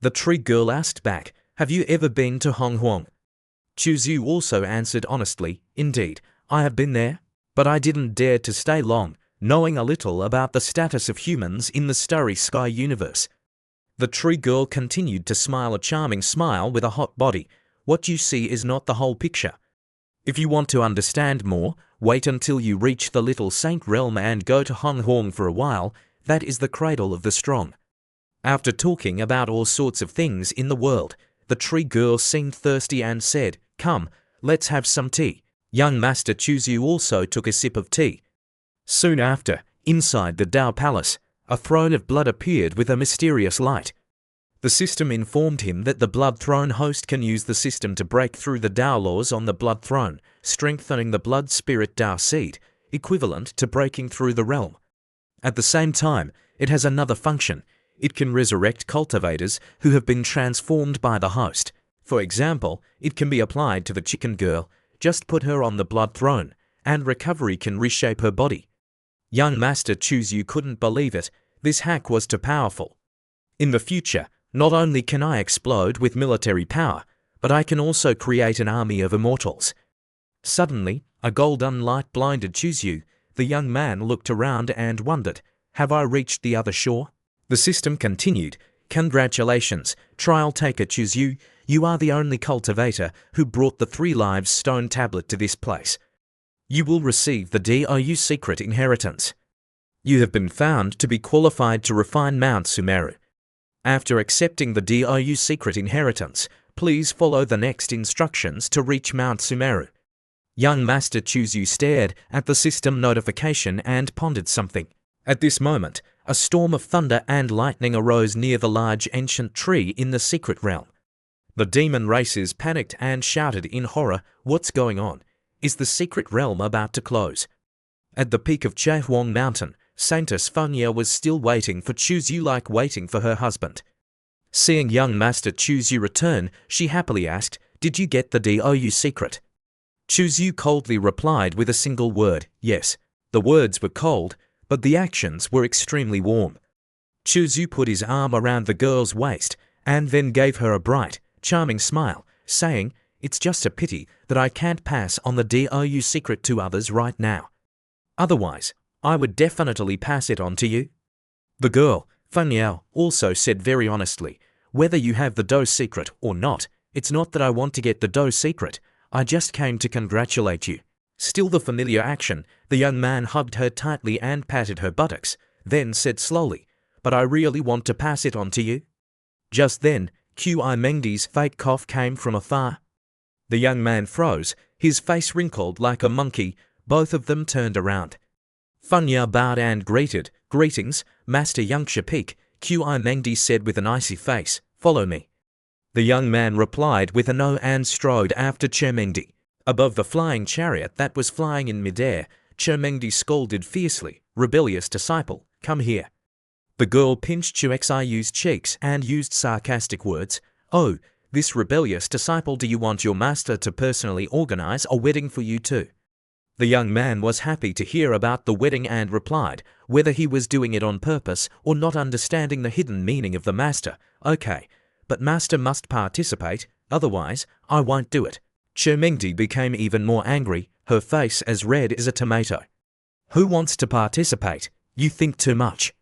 The tree girl asked back, "Have you ever been to Hong Huang?" Chuzyu also answered honestly, "Indeed, I have been there, but I didn't dare to stay long, knowing a little about the status of humans in the starry sky universe." The tree girl continued to smile a charming smile with a hot body. "What you see is not the whole picture. If you want to understand more, wait until you reach the Little Saint realm and go to Hong Huang for a while. That is the cradle of the strong." After talking about all sorts of things in the world, the tree girl seemed thirsty and said, "Come, let's have some tea." Young Master Chuzyu also took a sip of tea. Soon after, inside the Tao Palace, a throne of blood appeared with a mysterious light. The system informed him that the Blood Throne host can use the system to break through the Tao laws on the Blood Throne, strengthening the Blood Spirit Tao seed, equivalent to breaking through the realm. At the same time, it has another function. It can resurrect cultivators who have been transformed by the host. For example, it can be applied to the chicken girl. Just put her on the Blood Throne, and recovery can reshape her body. Young Master Chuzyu couldn't believe it. This hack was too powerful. "In the future, not only can I explode with military power, but I can also create an army of immortals." Suddenly, a golden light blinded Chuzyu. The young man looked around and wondered, "Have I reached the other shore?" The system continued, "Congratulations, trial taker Chuzyu. You are the only cultivator who brought the 3 lives stone tablet to this place. You will receive the DOU secret inheritance. You have been found to be qualified to refine Mount Sumeru. After accepting the DOU secret inheritance, Please follow the next instructions to reach Mount Sumeru. Young Master Chuzyu stared at the system notification and pondered something. At this moment, a storm of thunder and lightning arose near the large ancient tree in the secret realm. The demon races panicked and shouted in horror, "What's going on? Is the secret realm about to close?" At the peak of Chaehuang Mountain, Saintess Funya was still waiting for Chuzyu like waiting for her husband. Seeing young Master Chuzyu return, she happily asked, "Did you get the DOU secret?" Chuzyu coldly replied with a single word, "Yes." The words were cold, but the actions were extremely warm. Chuzyu put his arm around the girl's waist and then gave her a bright, charming smile, saying, "It's just a pity that I can't pass on the DOU secret to others right now. Otherwise, I would definitely pass it on to you." The girl, Funya, also said very honestly, "Whether you have the DOU secret or not, it's not that I want to get the DOU secret. I just came to congratulate you." Still the familiar action, the young man hugged her tightly and patted her buttocks, then said slowly, "But I really want to pass it on to you." Just then, Qi Mengdi's fake cough came from afar. The young man froze, his face wrinkled like a monkey. Both of them turned around. Funya bowed and greeted, "Greetings, Master Young Shapik," Qi Mengdi said with an icy face, "Follow me." The young man replied with a no and strode after Chermengdi. Above the flying chariot that was flying in midair, Chermengdi scolded fiercely, "Rebellious disciple, come here." The girl pinched Chuxiyu's cheeks and used sarcastic words, "Oh, this rebellious disciple, do you want your master to personally organize a wedding for you too?" The young man was happy to hear about the wedding and replied, whether he was doing it on purpose or not understanding the hidden meaning of the master, "Okay, but master must participate, otherwise I won't do it." Chermengdi became even more angry, her face as red as a tomato. "Who wants to participate? You think too much."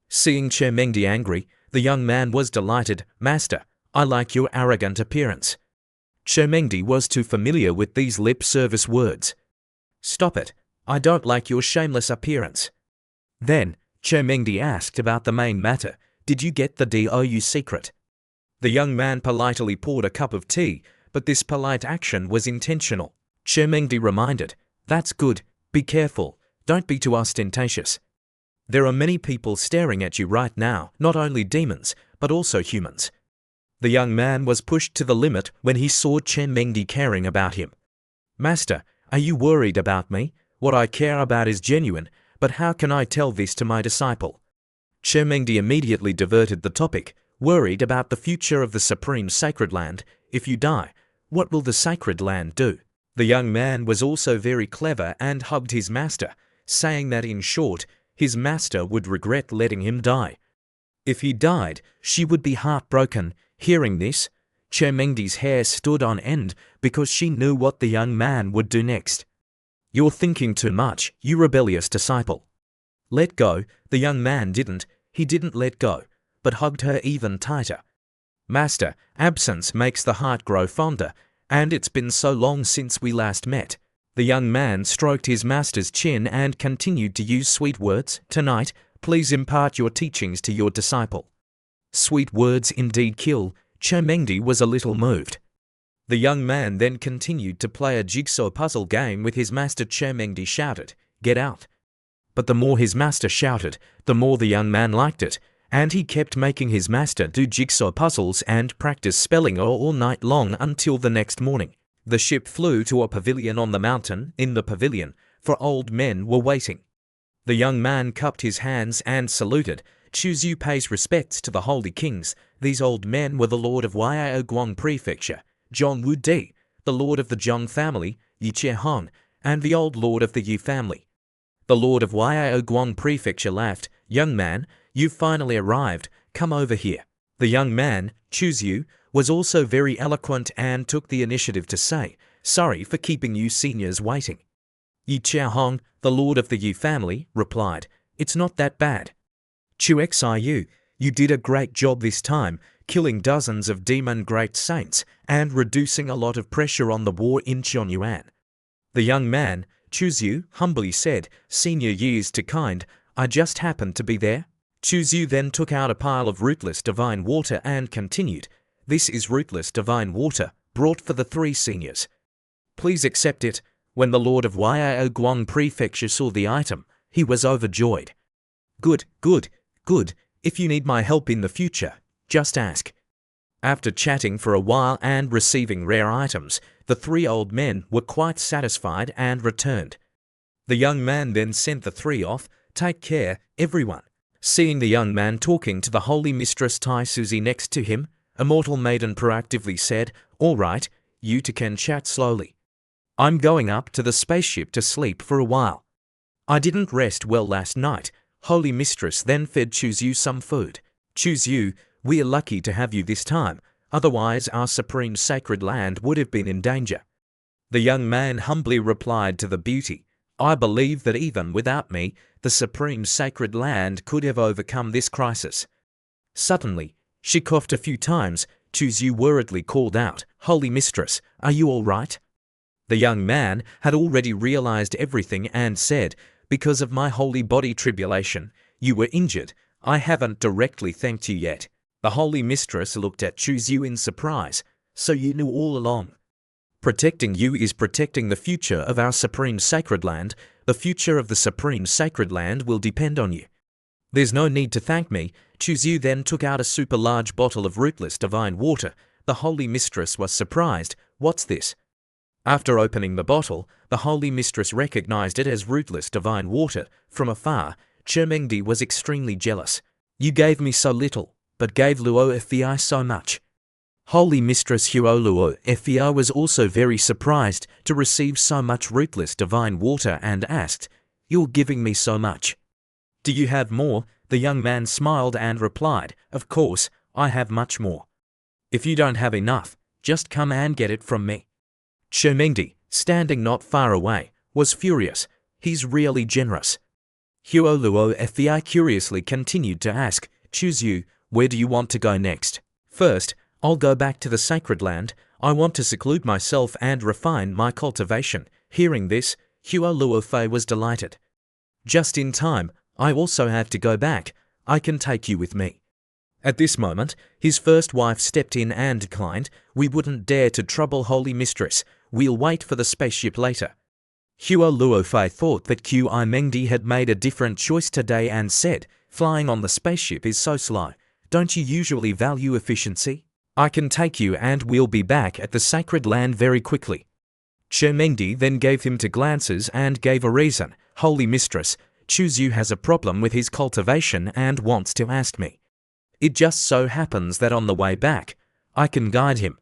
Seeing Chermengdi angry, the young man was delighted, "Master, I like your arrogant appearance." Chermengdi was too familiar with these lip service words. "Stop it, I don't like your shameless appearance." Then, Chermengdi asked about the main matter, "Did you get the DOU secret?" The young man politely poured a cup of tea, but this polite action was intentional. Chermengdi reminded, "That's good, be careful, don't be too ostentatious. There are many people staring at you right now, not only demons, but also humans." The young man was pushed to the limit when he saw Chermengdi caring about him. "Master, are you worried about me? What I care about is genuine, but how can I tell this to my disciple?" Chermengdi immediately diverted the topic, worried about the future of the supreme sacred land. "If you die, what will the sacred land do?" The young man was also very clever and hugged his master, saying that in short, his master would regret letting him die. If he died, she would be heartbroken. Hearing this, Chermengdi's hair stood on end because she knew what the young man would do next. "You're thinking too much, you rebellious disciple." "Let go." The young man didn't. He didn't let go, but hugged her even tighter. "Master, absence makes the heart grow fonder, and it's been so long since we last met." The young man stroked his master's chin and continued to use sweet words. "Tonight, please impart your teachings to your disciple." Sweet words indeed kill. Chermengdi was a little moved. The young man then continued to play a jigsaw puzzle game with his master. Chermengdi shouted, "Get out." But the more his master shouted, the more the young man liked it, and he kept making his master do jigsaw puzzles and practice spelling all night long until the next morning. The ship flew to a pavilion on the mountain. In the pavilion, 4 old men were waiting. The young man cupped his hands and saluted. Chuzyu pays respects to the holy kings. These old men were the lord of Guang Prefecture, Zhong Wu Di, the lord of the Zhong family, Yi Hong, and the old lord of the Yu family. The lord of Guang Prefecture laughed. "Young man, you've finally arrived. Come over here." The young man, Chuzyu, was also very eloquent and took the initiative to say, "Sorry for keeping you seniors waiting." Yi Hong, the lord of the Yu family, replied, "It's not that bad. Chuxiu, you did a great job this time, killing dozens of demon great saints and reducing a lot of pressure on the war in Xionyuan." The young man, Chuzyu, humbly said, "Senior years to kind, I just happened to be there." Chuzyu then took out a pile of rootless divine water and continued, This is rootless divine water, brought for the 3 seniors. Please accept it. When the Lord of Yao Guang Prefecture saw the item, he was overjoyed. Good, good, good. If you need my help in the future, just ask. After chatting for a while and receiving rare items, the 3 old men were quite satisfied and returned. The young man then sent the 3 off. Take care, everyone. Seeing the young man talking to the holy mistress Tai Suzy next to him, Immortal Maiden proactively said, "All right, you two can chat slowly. I'm going up to the spaceship to sleep for a while. I didn't rest well last night." Holy Mistress then fed Chuzyu some food. "Chuzyu, we are lucky to have you this time, otherwise our supreme sacred land would have been in danger." The young man humbly replied to the beauty, "I believe that even without me, the supreme sacred land could have overcome this crisis." Suddenly, she coughed a few times. Chuzyu worriedly called out, "Holy Mistress, are you all right?" The young man had already realized everything and said, "Because of my holy body tribulation, you were injured. I haven't directly thanked you yet." The holy mistress looked at Chuzyu in surprise. "So you knew all along? Protecting you is protecting the future of our supreme sacred land. The future of the supreme sacred land will depend on you. There's no need to thank me." Chuzyu then took out a super large bottle of rootless divine water. The holy mistress was surprised. "What's this?" After opening the bottle, the holy mistress recognized it as rootless divine water. From afar, Chermengdi was extremely jealous. "You gave me so little, but gave Luo Fei so much." Holy Mistress Huo Luo Fei was also very surprised to receive so much rootless divine water and asked, "You're giving me so much. Do you have more?" The young man smiled and replied, "Of course, I have much more. If you don't have enough, just come and get it from me." Chermengdi, standing not far away, was furious. "He's really generous." Huo Luo Fei curiously continued to ask, "Chuzyu, where do you want to go next?" "First, I'll go back to the sacred land. I want to seclude myself and refine my cultivation." Hearing this, Huo Luo Fei was delighted. "Just in time, I also have to go back. I can take you with me." At this moment, his first wife stepped in and declined, "We wouldn't dare to trouble Holy Mistress. We'll wait for the spaceship later." Huo Luo Fei thought that Qi Mengdi had made a different choice today and said, "Flying on the spaceship is so slow. Don't you usually value efficiency? I can take you and we'll be back at the sacred land very quickly." Chermengdi then gave him 2 glances and gave a reason. "Holy Mistress, Chuzyu has a problem with his cultivation and wants to ask me. It just so happens that on the way back, I can guide him."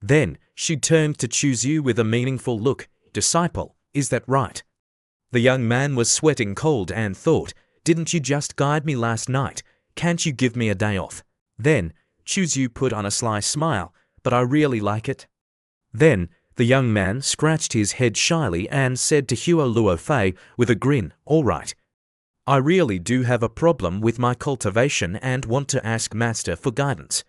Then, she turned to Chuzyu with a meaningful look. "Disciple, is that right?" The young man was sweating cold and thought, "Didn't you just guide me last night? Can't you give me a day off?" Then, Chuzyu put on a sly smile, "But I really like it." Then, the young man scratched his head shyly and said to Huo Luo Fei with a grin, "All right. I really do have a problem with my cultivation and want to ask Master for guidance."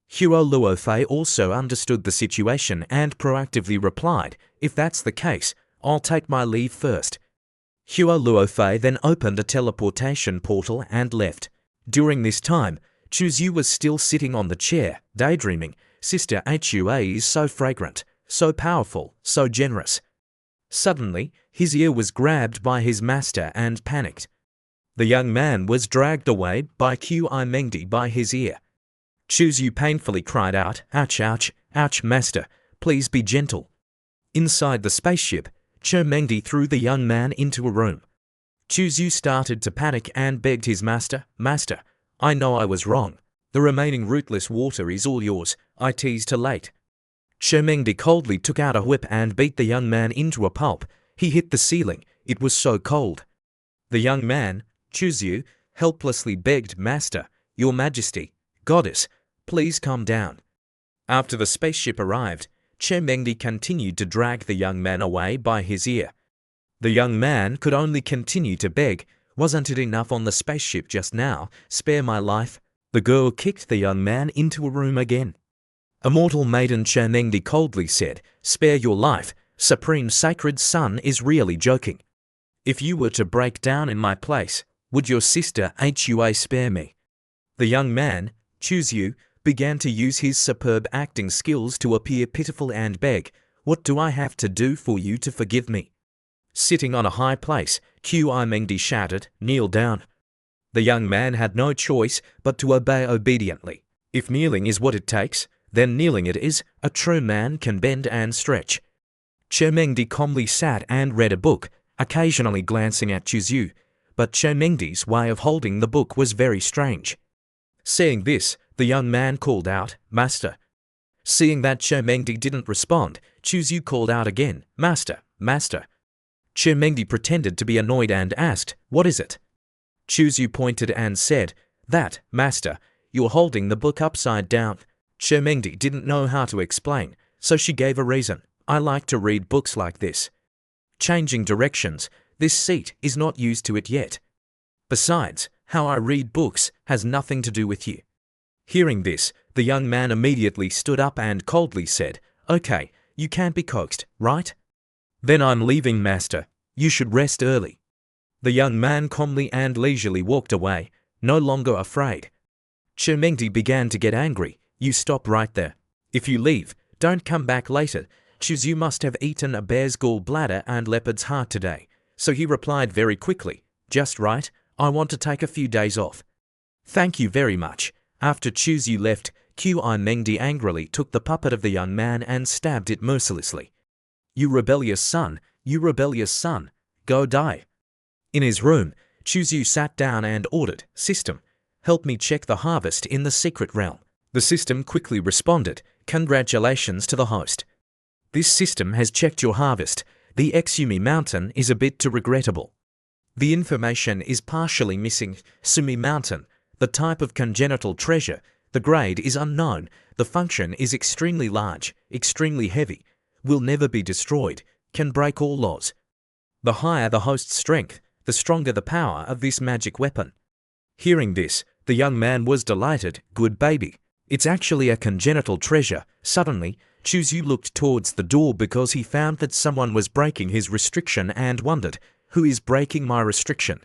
Huo Luo Fei also understood the situation and proactively replied, "If that's the case, I'll take my leave first." Huo Luo Fei then opened a teleportation portal and left. During this time, Chuzyu was still sitting on the chair, daydreaming. Sister Hua is so fragrant, so powerful, so generous. Suddenly, his ear was grabbed by his master and panicked. The young man was dragged away by Qi Mengdi by his ear. Chuzyu painfully cried out, "Ouch, ouch, ouch, master, please be gentle." Inside the spaceship, Chermengdi threw the young man into a room. Chuzyu started to panic and begged his master, "Master, I know I was wrong. The remaining rootless water is all yours. It's too late." Chermengdi coldly took out a whip and beat the young man into a pulp. He hit the ceiling. It was so cold. The young man, Chuzyu, helplessly begged, "Master, Your Majesty, Goddess, please calm down." After the spaceship arrived, Chermengdi continued to drag the young man away by his ear. The young man could only continue to beg, "Wasn't it enough on the spaceship just now? Spare my life." The girl kicked the young man into a room again. Immortal Maiden Chermengdi coldly said, "Spare your life. Supreme Sacred Son is really joking. If you were to break down in my place, would your sister Hua spare me?" The young man, Chuzyu, began to use his superb acting skills to appear pitiful and beg, "What do I have to do for you to forgive me?" Sitting on a high place, Qi Mengdi shouted, "Kneel down." The young man had no choice but to obey obediently. If kneeling is what it takes, then kneeling it is. A true man can bend and stretch. Mengdi calmly sat and read a book, occasionally glancing at Chuzyu, but Mengdi's way of holding the book was very strange. Seeing this, the young man called out, "Master." Seeing that Mengdi didn't respond, Chuzyu called out again, "Master, master." Mengdi pretended to be annoyed and asked, "What is it?" Chuzyu pointed and said, "That, master, you're holding the book upside down." Mengdi didn't know how to explain, so she gave a reason. "I like to read books like this." Changing directions, "This seat is not used to it yet. Besides, how I read books has nothing to do with you." Hearing this, the young man immediately stood up and coldly said, "Okay, you can't be coaxed, right? Then I'm leaving, master. You should rest early." The young man calmly and leisurely walked away, no longer afraid. Mengdi began to get angry. "You stop right there. If you leave, don't come back later. You must have eaten a bear's gallbladder and leopard's heart today." So he replied very quickly, "Just right, I want to take a few days off." "Thank you very much." After Chuzyu left, Qi Mengdi angrily took the puppet of the young man and stabbed it mercilessly. "You rebellious son, you rebellious son, go die." In his room, Chuzyu sat down and ordered, "System, help me check the harvest in the secret realm." The system quickly responded, "Congratulations to the host. This system has checked your harvest. The Exumi mountain is a bit too regrettable. The information is partially missing. Sumi mountain, the type of congenital treasure, the grade is unknown, the function is extremely large, extremely heavy, will never be destroyed, can break all laws. The higher the host's strength, the stronger the power of this magic weapon." Hearing this, the young man was delighted. "Good baby. It's actually a congenital treasure." Suddenly, Chuzyu looked towards the door because he found that someone was breaking his restriction and wondered, "Who is breaking my restriction?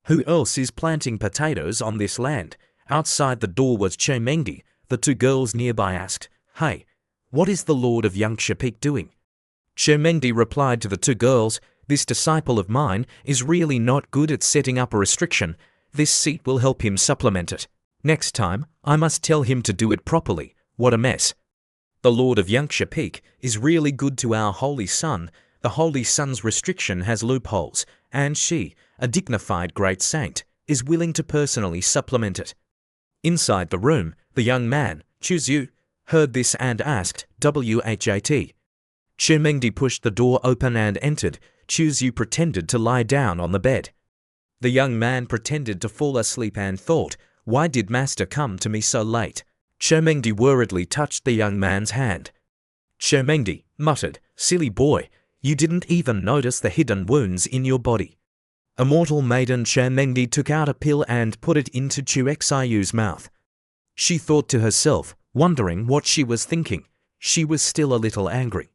Who else is planting potatoes on this land?" Outside the door was Mengdi. The two girls nearby asked, "Hey, what is the Lord of Yangsha Peak doing?" Mengdi replied to the two girls, "This disciple of mine is really not good at setting up a restriction. This seat will help him supplement it. Next time, I must tell him to do it properly. What a mess. The Lord of Yangsha Peak is really good to our Holy Son. The Holy Son's restriction has loopholes, and she, a dignified great saint, is willing to personally supplement it." Inside the room, the young man, Chuzyu, heard this and asked, "What?" Mengdi pushed the door open and entered. Chuzyu pretended to lie down on the bed. The young man pretended to fall asleep and thought, "Why did master come to me so late?" Mengdi worriedly touched the young man's hand. Mengdi muttered, "Silly boy, you didn't even notice the hidden wounds in your body." Immortal maiden Mengdi took out a pill and put it into Chuexayu's mouth. She thought to herself, wondering what she was thinking. She was still a little angry.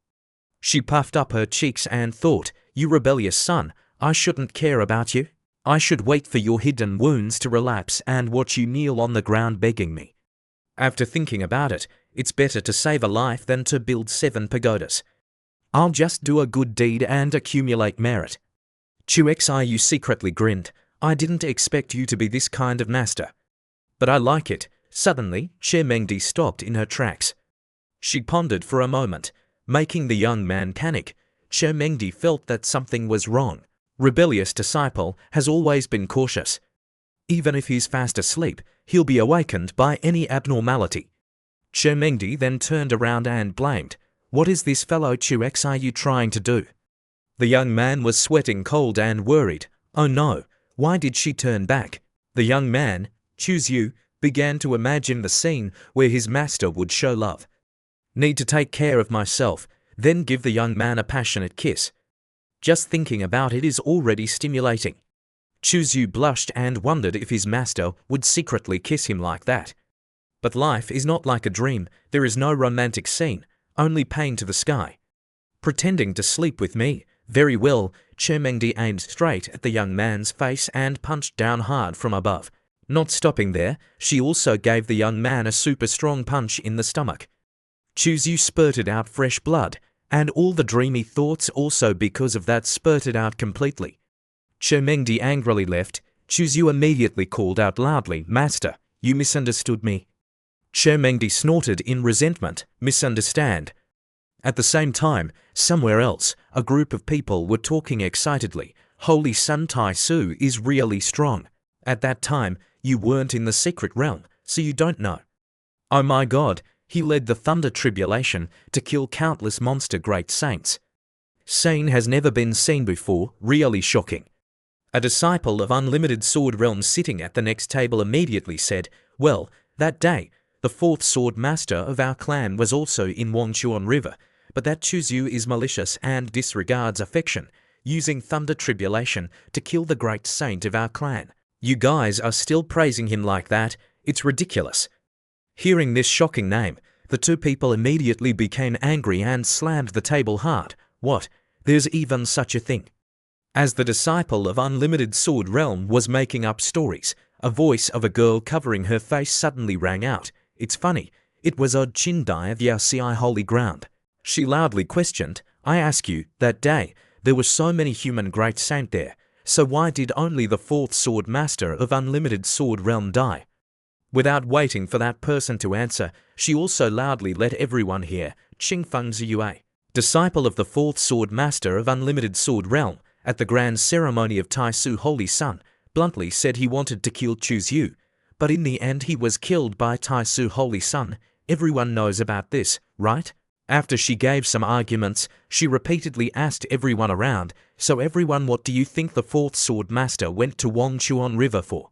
She puffed up her cheeks and thought, "You rebellious son, I shouldn't care about you. I should wait for your hidden wounds to relapse and watch you kneel on the ground begging me. After thinking about it, it's better to save a life than to build 7 pagodas. I'll just do a good deed and accumulate merit." Chuexayu secretly grinned. "I didn't expect you to be this kind of master. But I like it." Suddenly, Mengdi stopped in her tracks. She pondered for a moment, making the young man panic. Mengdi felt that something was wrong. Rebellious disciple has always been cautious. Even if he's fast asleep, he'll be awakened by any abnormality. Mengdi then turned around and blamed, "What is this fellow Chuexayu trying to do?" The young man was sweating cold and worried. Oh no, why did she turn back? The young man, Chuzyu, began to imagine the scene where his master would show love. "Need to take care of myself," then give the young man a passionate kiss. Just thinking about it is already stimulating. Chuzyu blushed and wondered if his master would secretly kiss him like that. But life is not like a dream. There is no romantic scene, only pain to the sky. Pretending to sleep with me. Very well. Mengdi aimed straight at the young man's face and punched down hard from above. Not stopping there, she also gave the young man a super strong punch in the stomach. Chuzyu spurted out fresh blood, and all the dreamy thoughts also because of that spurted out completely. Mengdi angrily left. Chuzyu immediately called out loudly, "Master, you misunderstood me." Mengdi snorted in resentment, "Misunderstand?" At the same time, somewhere else, a group of people were talking excitedly. "Holy Sun Tai-su is really strong. At that time, you weren't in the secret realm, so you don't know. Oh my god, he led the Thunder Tribulation to kill countless monster great saints. Scene has never been seen before, really shocking." A disciple of Unlimited Sword Realm sitting at the next table immediately said, "Well, that day, the fourth sword master of our clan was also in Wangchuan River, but that Chuzyu is malicious and disregards affection, using Thunder Tribulation to kill the great saint of our clan. You guys are still praising him like that, it's ridiculous." Hearing this shocking name, the two people immediately became angry and slammed the table hard. "What? There's even such a thing?" As the disciple of Unlimited Sword Realm was making up stories, a voice of a girl covering her face suddenly rang out. "It's funny, it was odd Chindai of Yaoci Holy Ground." She loudly questioned, "I ask you, that day, there were so many human great saint there, so why did only the fourth sword master of Unlimited Sword Realm die?" Without waiting for that person to answer, she also loudly let everyone hear, "Qingfeng Ziyue, disciple of the fourth sword master of Unlimited Sword Realm, at the grand ceremony of Tai-Su Holy Sun, bluntly said he wanted to kill Chuzyu, but in the end he was killed by Tai-Su Holy Sun. Everyone knows about this, right?" After she gave some arguments, she repeatedly asked everyone around, "So everyone, what do you think the fourth sword master went to Wangchuan River for?"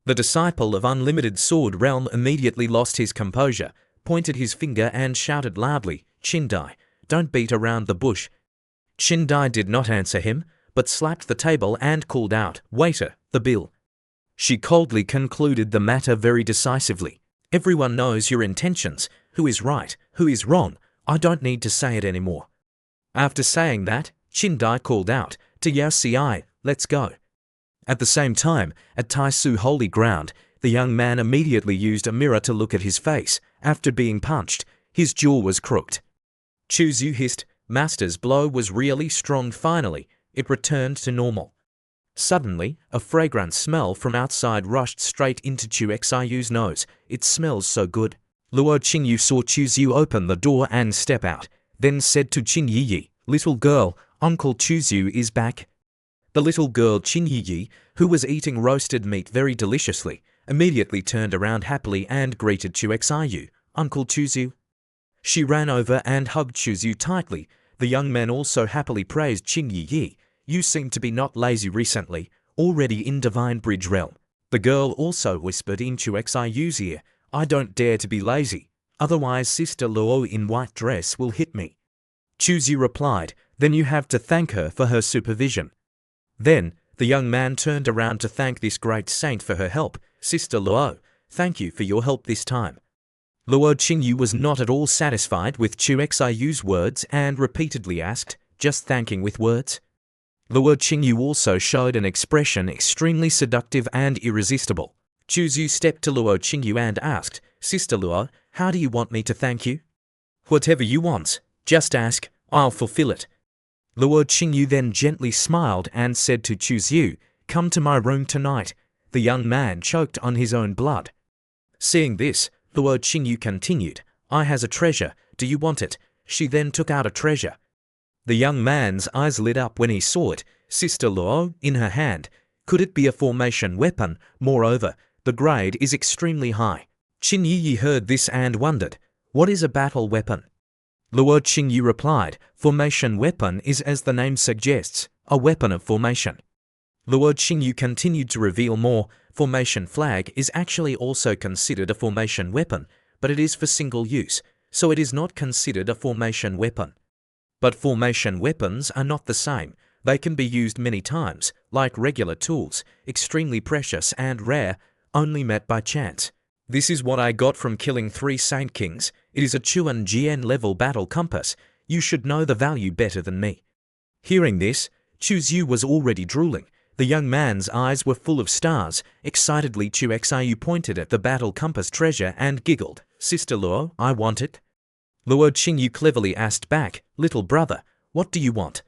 The disciple of Unlimited Sword Realm immediately lost his composure, pointed his finger and shouted loudly, "Chindai, don't beat around the bush." Chindai did not answer him, but slapped the table and called out, "Waiter, the bill." She coldly concluded the matter very decisively. "Everyone knows your intentions, who is right, who is wrong, I don't need to say it anymore." After saying that, Chindai called out, "To Yaoci, let's go." At the same time, at Tai-Su Holy Ground, the young man immediately used a mirror to look at his face. After being punched, his jaw was crooked. Chuzyu hissed, "Master's blow was really strong finally, it returned to normal." Suddenly, a fragrant smell from outside rushed straight into Chu Xiyu's nose. "It smells so good." Luo Qingyu saw Chuzyu open the door and step out, then said to Qin Yiyi, "Little girl, Uncle Chuzyu is back." The little girl Qin Yiyi, who was eating roasted meat very deliciously, immediately turned around happily and greeted Chu Xiyu, "Uncle Chuzyu." She ran over and hugged Chuzyu tightly. The young man also happily praised Qin Yiyi, "You seem to be not lazy recently, already in Divine Bridge Realm." The girl also whispered in Chu Xiyu's ear, "I don't dare to be lazy, otherwise Sister Luo in white dress will hit me." Chuzyu replied, "Then you have to thank her for her supervision." Then, the young man turned around to thank this great saint for her help. "Sister Luo, thank you for your help this time." Luo Qingyu was not at all satisfied with Chu Xiyu's words and repeatedly asked, "Just thanking with words?" Luo Qingyu also showed an expression extremely seductive and irresistible. Chuzyu stepped to Luo Qingyu and asked, "Sister Luo, how do you want me to thank you?" "Whatever you want, just ask, I'll fulfill it." Luo Qingyu then gently smiled and said to Chuzyu, "Come to my room tonight." The young man choked on his own blood. Seeing this, Luo Qingyu continued, "I has a treasure, do you want it?" She then took out a treasure. The young man's eyes lit up when he saw it, Sister Luo, in her hand. Could it be a formation weapon? Moreover, the grade is extremely high. Qin Yi heard this and wondered, "What is a battle weapon?" Luo Qingyu replied, "Formation weapon is, as the name suggests, a weapon of formation." Luo Qingyu continued to reveal more. Formation flag is actually also considered a formation weapon, but it is for single use, so it is not considered a formation weapon. But formation weapons are not the same. They can be used many times, like regular tools, extremely precious and rare, only met by chance. This is what I got from killing 3 Saint Kings. It is a Chuan Jian level battle compass. You should know the value better than me. Hearing this, Chuzyu was already drooling. The young man's eyes were full of stars. Excitedly, Chu pointed at the battle compass treasure and giggled. Sister Luo, I want it. Luo Qingyu cleverly asked back, little brother, what do you want?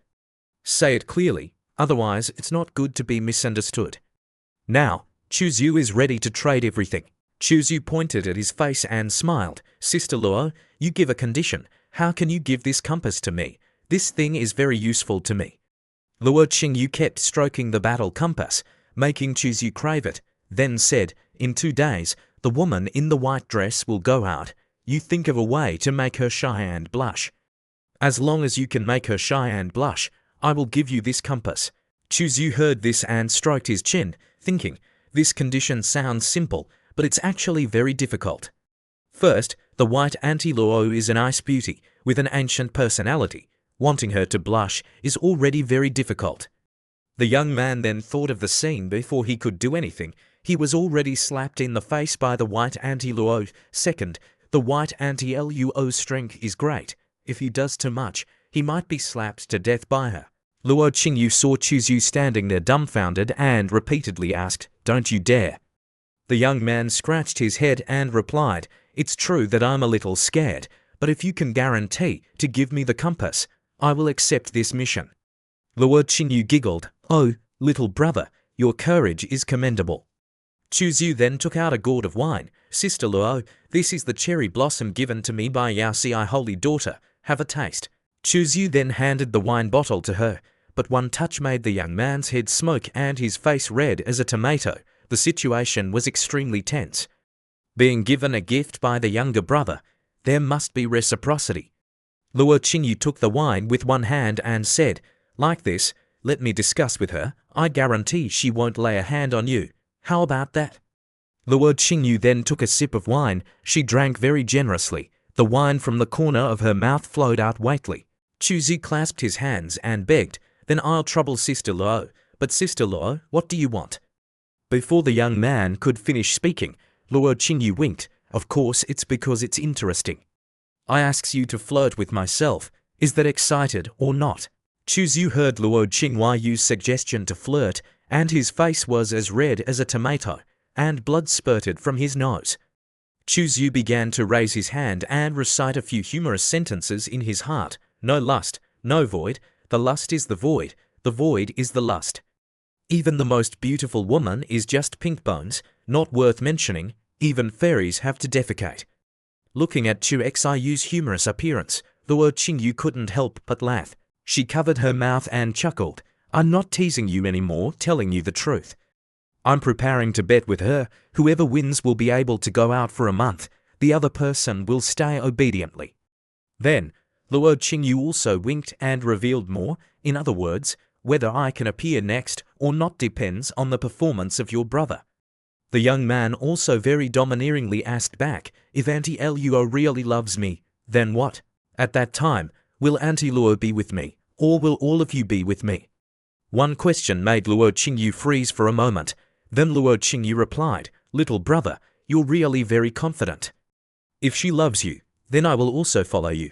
Say it clearly, otherwise it's not good to be misunderstood. Now, Chu Zhu is ready to trade everything. Chu Zhu pointed at his face and smiled. Sister Luo, you give a condition. How can you give this compass to me? This thing is very useful to me. Luo Qingyu kept stroking the battle compass, making Chu Zhu crave it, then said, in 2 days, the woman in the white dress will go out. You think of a way to make her shy and blush. As long as you can make her shy and blush, I will give you this compass. Chu Zhu heard this and stroked his chin, thinking, this condition sounds simple, but it's actually very difficult. First, the white anti-Luo is an ice beauty with an ancient personality. Wanting her to blush is already very difficult. The young man then thought of the scene before he could do anything. He was already slapped in the face by the white anti-Luo. Second, the white anti-Luo's strength is great. If he does too much, he might be slapped to death by her. Luo Qingyu saw Chu Zhu standing there dumbfounded and repeatedly asked, don't you dare. The young man scratched his head and replied, it's true that I'm a little scared, but if you can guarantee to give me the compass, I will accept this mission. Luo Qingyu giggled, oh, little brother, your courage is commendable. Chu Zhu then took out a gourd of wine. Sister Luo, this is the cherry blossom given to me by Yao Xi, holy daughter. Have a taste. Chu Zhu then handed the wine bottle to her, but one touch made the young man's head smoke and his face red as a tomato. The situation was extremely tense. Being given a gift by the younger brother, there must be reciprocity. Luo Qingyu took the wine with one hand and said, like this, let me discuss with her. I guarantee she won't lay a hand on you. How about that? Luo Qingyu then took a sip of wine. She drank very generously. The wine from the corner of her mouth flowed out weightily. Chu Zhu clasped his hands and begged, then I'll trouble Sister Luo. But Sister Luo, what do you want? Before the young man could finish speaking, Luo Qingyu winked. Of course, it's because it's interesting. I asks you to flirt with myself. Is that excited or not? Chu Zhu heard Luo Qingyu's suggestion to flirt, and his face was as red as a tomato, and blood spurted from his nose. Chu Zhu began to raise his hand and recite a few humorous sentences in his heart. No lust, no void, the lust is the void is the lust. Even the most beautiful woman is just pink bones, not worth mentioning, even fairies have to defecate. Looking at Chu Xiu's humorous appearance, Luo Qingyu couldn't help but laugh. She covered her mouth and chuckled. I'm not teasing you anymore, telling you the truth. I'm preparing to bet with her. Whoever wins will be able to go out for a month. The other person will stay obediently. Then, Luo Qingyu also winked and revealed more. In other words, whether I can appear next or not depends on the performance of your brother. The young man also very domineeringly asked back, if Auntie Luo really loves me, then what? At that time, will Auntie Luo be with me, or will all of you be with me? One question made Luo Qingyu freeze for a moment. Then Luo Qingyu replied, little brother, you're really very confident. If she loves you, then I will also follow you.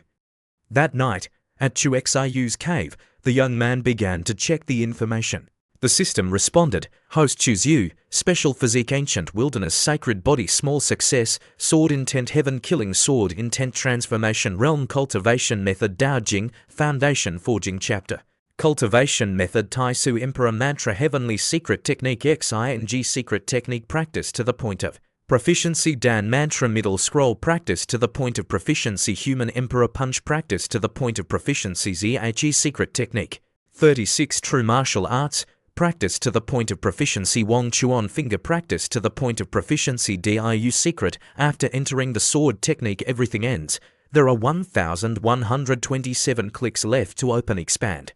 That night, at Chu Xiu's cave, the young man began to check the information. The system responded, Host Chu Zhu, Special Physique Ancient Wilderness Sacred Body Small Success, Sword Intent Heaven Killing Sword Intent Transformation Realm Cultivation Method Dao Jing, Foundation Forging Chapter. Cultivation Method Tai Su Emperor Mantra Heavenly Secret Technique XING Secret Technique Practice to the point of Proficiency Dan Mantra Middle Scroll Practice to the point of Proficiency Human Emperor Punch Practice to the point of Proficiency ZHE Secret Technique 36 True Martial Arts Practice to the point of Proficiency Wong Chuan Finger Practice to the point of Proficiency DIU Secret. After entering the sword technique everything ends. There are 1127 clicks left to open expand.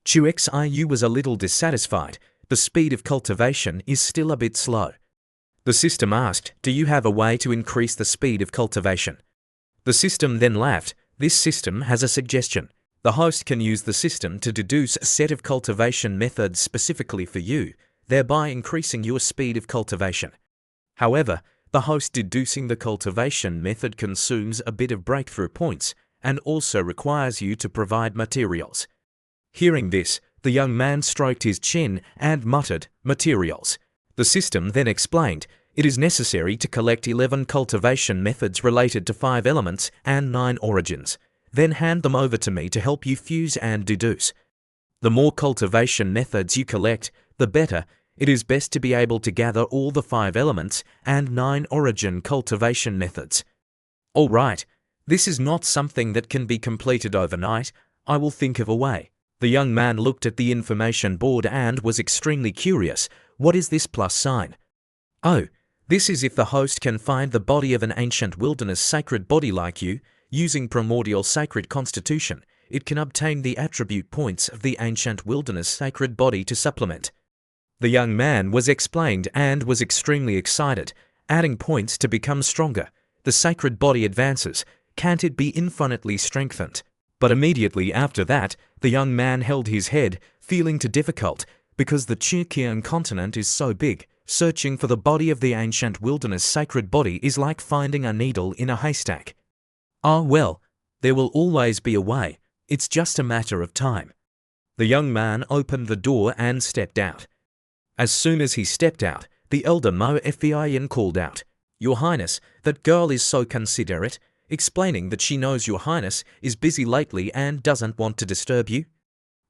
Chu Xiu was a little dissatisfied. The speed of cultivation is still a bit slow. The system asked, do you have a way to increase the speed of cultivation? The system then laughed. This system has a suggestion. The host can use the system to deduce a set of cultivation methods specifically for you, thereby increasing your speed of cultivation. However, the host deducing the cultivation method consumes a bit of breakthrough points and also requires you to provide materials. Hearing this, The young man stroked his chin and muttered, "Materials." The system then explained, "It is necessary to collect 11 cultivation methods related to 5 elements and 9 origins. Then hand them over to me to help you fuse and deduce. The more cultivation methods you collect, the better. It is best to be able to gather all the 5 elements and 9 origin cultivation methods." "All right. This is not something that can be completed overnight. I will think of a way." The young man looked at the information board and was extremely curious. "What is this plus sign?" "Oh, this is if the host can find the body of an ancient wilderness sacred body like you, using primordial sacred constitution. It can obtain the attribute points of the ancient wilderness sacred body to supplement." The young man was explained and was extremely excited, adding points to become stronger. The sacred body advances. Can't it be infinitely strengthened? But immediately after that, the young man held his head, feeling too difficult, because the Chukian continent is so big. Searching for the body of the ancient wilderness sacred body is like finding a needle in a haystack. "Ah, well, there will always be a way. It's just a matter of time." The young man opened the door and stepped out. As soon as he stepped out, the elder Mo Fian called out, "Your Highness, that girl is so considerate," explaining that she knows Your Highness is busy lately and doesn't want to disturb you.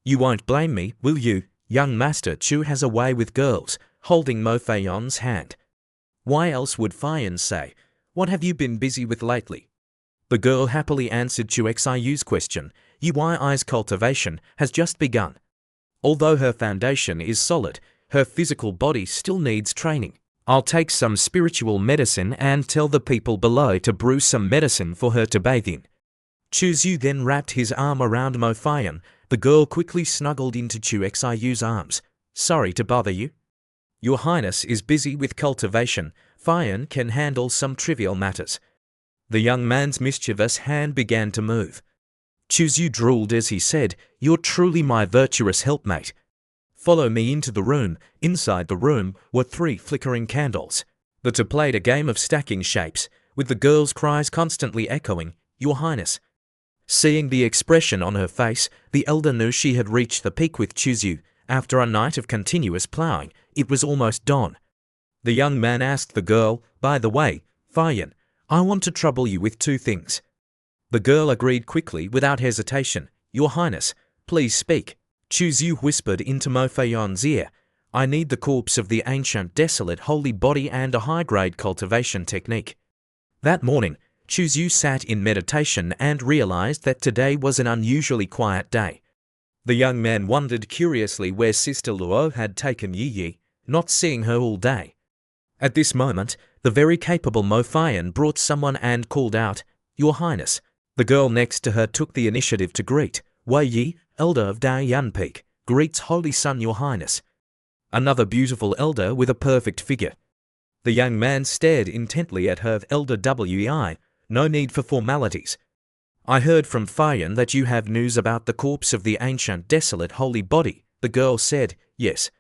"You won't blame me, will you? Young Master Chu has a way with girls," holding Mo Fian's hand. "Why else would Fian say, 'What have you been busy with lately?'" The girl happily answered Chu Xiu's question. "UI's cultivation has just begun. Although her foundation is solid, her physical body still needs training. I'll take some spiritual medicine and tell the people below to brew some medicine for her to bathe in." Chu Xiu then wrapped his arm around Mo Fian. The girl quickly snuggled into Chu Xiu's arms. "Sorry to bother you. Your Highness is busy with cultivation. Fian can handle some trivial matters." The young man's mischievous hand began to move. Chu Xiu drooled as he said, "You're truly my virtuous helpmate. Follow me into the room." Inside the room were 3 flickering candles. The two played a game of stacking shapes, with the girl's cries constantly echoing, "Your Highness." Seeing the expression on her face, the elder knew she had reached the peak with Chu Xiu. After a night of continuous ploughing, it was almost dawn. The young man asked the girl, "By the way, Fian, I want to trouble you with 2 things." The girl agreed quickly without hesitation. "Your Highness, please speak." Chu Xiu whispered into Mo Fian's ear, "I need the corpse of the ancient desolate holy body and a high-grade cultivation technique." That morning, Chu Xiu sat in meditation and realized that today was an unusually quiet day. The young man wondered curiously where Sister Luo had taken Yi, not seeing her all day. At this moment, the very capable Mo Fian brought someone and called out, "Your Highness." The girl next to her took the initiative to greet, "Wei Yi, elder of Daoyan Peak, greets Holy Sun Your Highness." Another beautiful elder with a perfect figure. The young man stared intently at her. "Elder Wei, no need for formalities. I heard from Fian that you have news about the corpse of the ancient desolate holy body." The girl said, "Yes.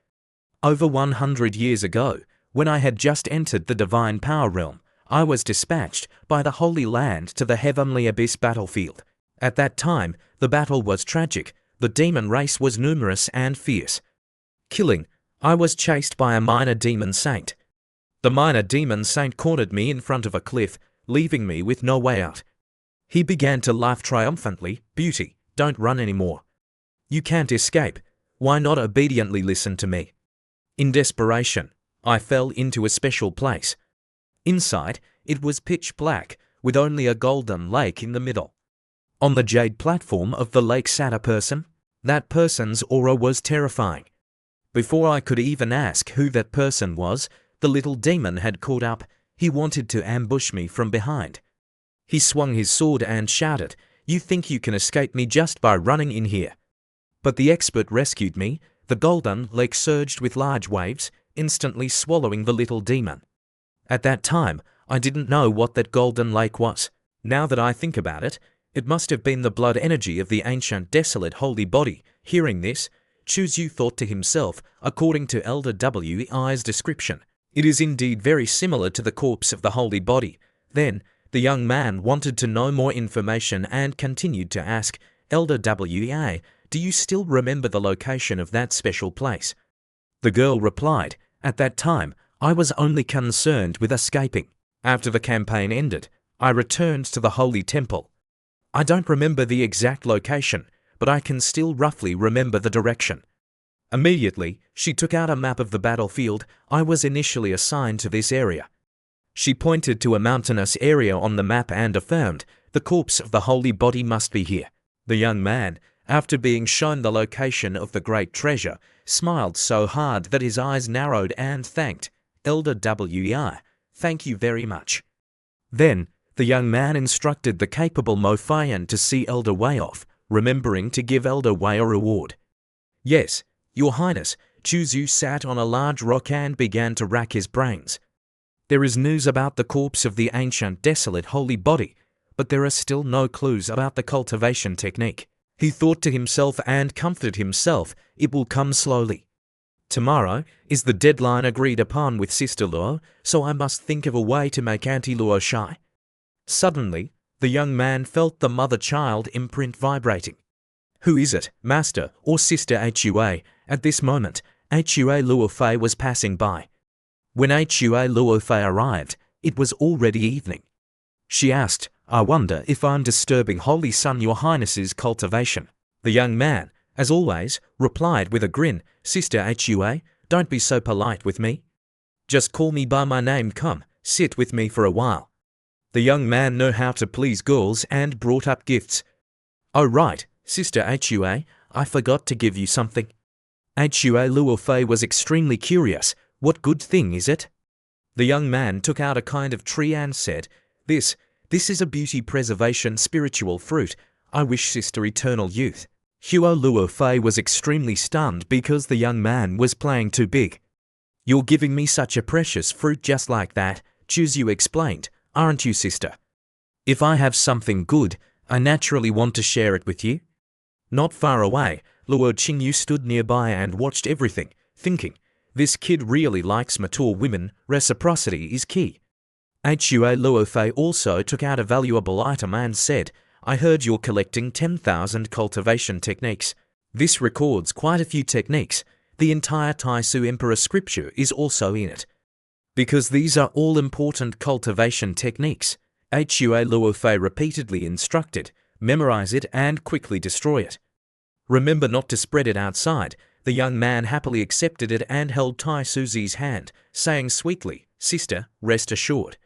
Over 100 years ago, when I had just entered the divine power realm, I was dispatched by the Holy Land to the heavenly abyss battlefield. At that time, the battle was tragic. The demon race was numerous and fierce. Killing, I was chased by a minor demon saint. The minor demon saint cornered me in front of a cliff, leaving me with no way out. He began to laugh triumphantly. "Beauty, don't run anymore. You can't escape. Why not obediently listen to me?" In desperation, I fell into a special place. Inside, it was pitch black, with only a golden lake in the middle. On the jade platform of the lake sat a person. That person's aura was terrifying. Before I could even ask who that person was, the little demon had caught up. He wanted to ambush me from behind. He swung his sword and shouted, "You think you can escape me just by running in here?" But the expert rescued me. The golden lake surged with large waves, instantly swallowing the little demon. At that time, I didn't know what that golden lake was. Now that I think about it, it must have been the blood energy of the ancient desolate holy body. Hearing this, Chu Xiu thought to himself, according to Elder Wei's description, it is indeed very similar to the corpse of the holy body. Then, the young man wanted to know more information and continued to ask, "Elder Wei, do you still remember the location of that special place? The girl replied, at that time, I was only concerned with escaping. After the campaign ended, I returned to the holy temple. I don't remember the exact location, but I can still roughly remember the direction. Immediately, she took out a map of the battlefield. I was initially assigned to this area. She pointed to a mountainous area on the map and affirmed, the corpse of the holy body must be here. The young man, after being shown the location of the great treasure, smiled so hard that his eyes narrowed and thanked, Elder WEI, thank you very much. Then, the young man instructed the capable Mofayan to see Elder Wei off, remembering to give Elder Wei a reward. Yes, Your Highness, Chuzu sat on a large rock and began to rack his brains. There is news about the corpse of the ancient desolate holy body, but there are still no clues about the cultivation technique. He thought to himself and comforted himself, it will come slowly. Tomorrow is the deadline agreed upon with Sister Luo, so I must think of a way to make Auntie Luo shy. Suddenly, the young man felt the mother-child imprint vibrating. Who is it, Master or Sister Hua? At this moment, Hua Luofei was passing by. When Hua Luofei arrived, it was already evening. She asked, I wonder if I'm disturbing Holy Son Your Highness's cultivation. The young man, as always, replied with a grin, Sister Hua, don't be so polite with me. Just call me by my name, come, sit with me for a while. The young man knew how to please girls and brought up gifts. Oh right, Sister Hua, I forgot to give you something. Hua Luofei was extremely curious, what good thing is it? The young man took out a kind of tree and said, This is a beauty preservation spiritual fruit. I wish Sister eternal youth. Hua Luofei was extremely stunned because the young man was playing too big. You're giving me such a precious fruit just like that, Chuzu explained, aren't you, sister? If I have something good, I naturally want to share it with you. Not far away, Luo Qingyu stood nearby and watched everything, thinking, this kid really likes mature women, reciprocity is key. Hua Luofei also took out a valuable item and said, I heard you're collecting 10,000 cultivation techniques. This records quite a few techniques. The entire Taisu Emperor scripture is also in it. Because these are all important cultivation techniques, Hua Luofei repeatedly instructed, memorize it and quickly destroy it. Remember not to spread it outside. The young man happily accepted it and held Tai Suzi's hand, saying sweetly, Sister, rest assured.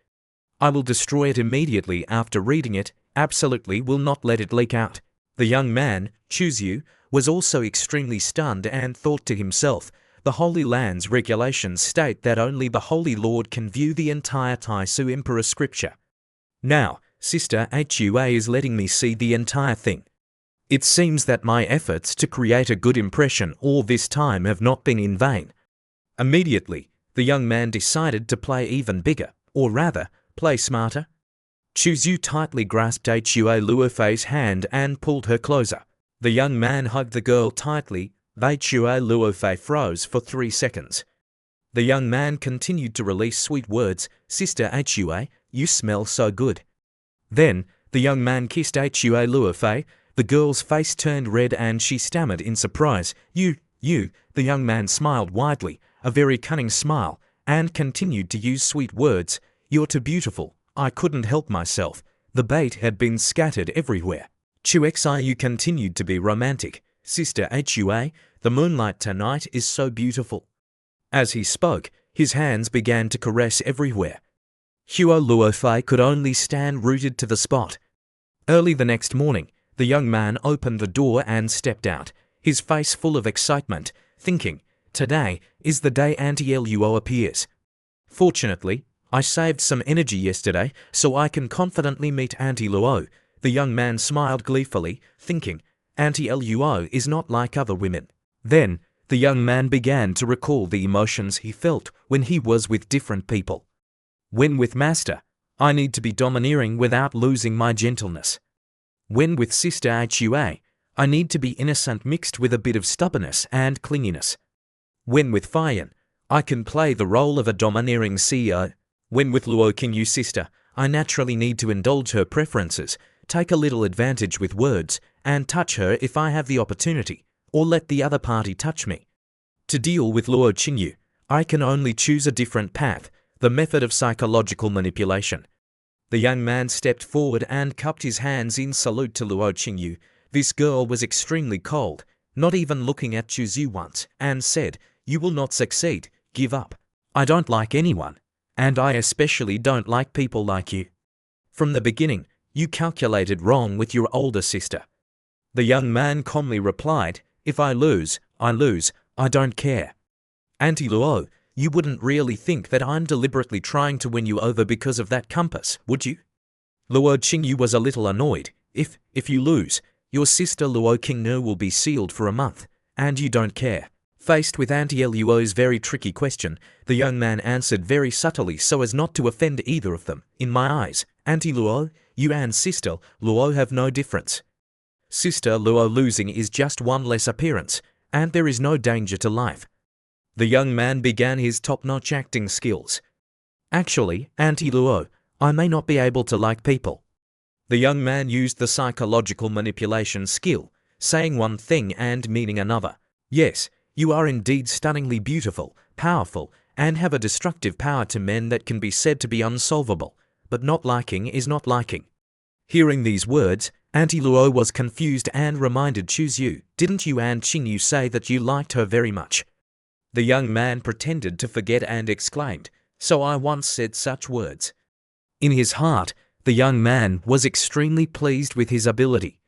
I will destroy it immediately after reading it, absolutely will not let it leak out. The young man, Chuzu, was also extremely stunned and thought to himself, the Holy Land's regulations state that only the Holy Lord can view the entire Taisu Emperor scripture. Now, Sister Hua is letting me see the entire thing. It seems that my efforts to create a good impression all this time have not been in vain. Immediately, the young man decided to play even bigger, or rather, play smarter. Chuzu tightly grasped Hua Luofei's hand and pulled her closer. The young man hugged the girl tightly. Hua Luofei froze for 3 seconds. The young man continued to release sweet words, Sister Hua, you smell so good. Then, the young man kissed Hua Luofei. The girl's face turned red and she stammered in surprise. You. The young man smiled widely, a very cunning smile, and continued to use sweet words. You're too beautiful. I couldn't help myself. The bait had been scattered everywhere. Chuxiu continued to be romantic. Sister Hua, the moonlight tonight is so beautiful. As he spoke, his hands began to caress everywhere. Hua Luofei could only stand rooted to the spot. Early the next morning, the young man opened the door and stepped out, his face full of excitement, thinking, today is the day Auntie Luo appears. Fortunately, I saved some energy yesterday, so I can confidently meet Auntie Luo. The young man smiled gleefully, thinking, Auntie Luo is not like other women. Then, the young man began to recall the emotions he felt when he was with different people. When with Master, I need to be domineering without losing my gentleness. When with Sister Hua, I need to be innocent mixed with a bit of stubbornness and clinginess. When with Fayan, I can play the role of a domineering CEO. When with Luo Qingyu sister, I naturally need to indulge her preferences, take a little advantage with words, and touch her if I have the opportunity, or let the other party touch me. To deal with Luo Qingyu, I can only choose a different path, the method of psychological manipulation. The young man stepped forward and cupped his hands in salute to Luo Qingyu. This girl was extremely cold, not even looking at Chuzyu once, and said, "You will not succeed, give up. I don't like anyone, and I especially don't like people like you. From the beginning, you calculated wrong with your older sister." The young man calmly replied, "If I lose, I lose, I don't care. Auntie Luo, you wouldn't really think that I'm deliberately trying to win you over because of that compass, would you?" Luo Qingyu was a little annoyed. If you lose, your sister Luo Qingnu will be sealed for a month, and you don't care." Faced with Auntie Luo's very tricky question, the young man answered very subtly so as not to offend either of them. "In my eyes, Auntie Luo, you and Sister Luo have no difference. Sister Luo losing is just one less appearance, and there is no danger to life." The young man began his top-notch acting skills. "Actually, Auntie Luo, I may not be able to like people." The young man used the psychological manipulation skill, saying one thing and meaning another. "Yes, you are indeed stunningly beautiful, powerful, and have a destructive power to men that can be said to be unsolvable, but not liking is not liking." Hearing these words, Auntie Luo was confused and reminded Chuzyu, "Didn't you and Qingyu say that you liked her very much?" The young man pretended to forget and exclaimed, "So I once said such words." In his heart, the young man was extremely pleased with his ability.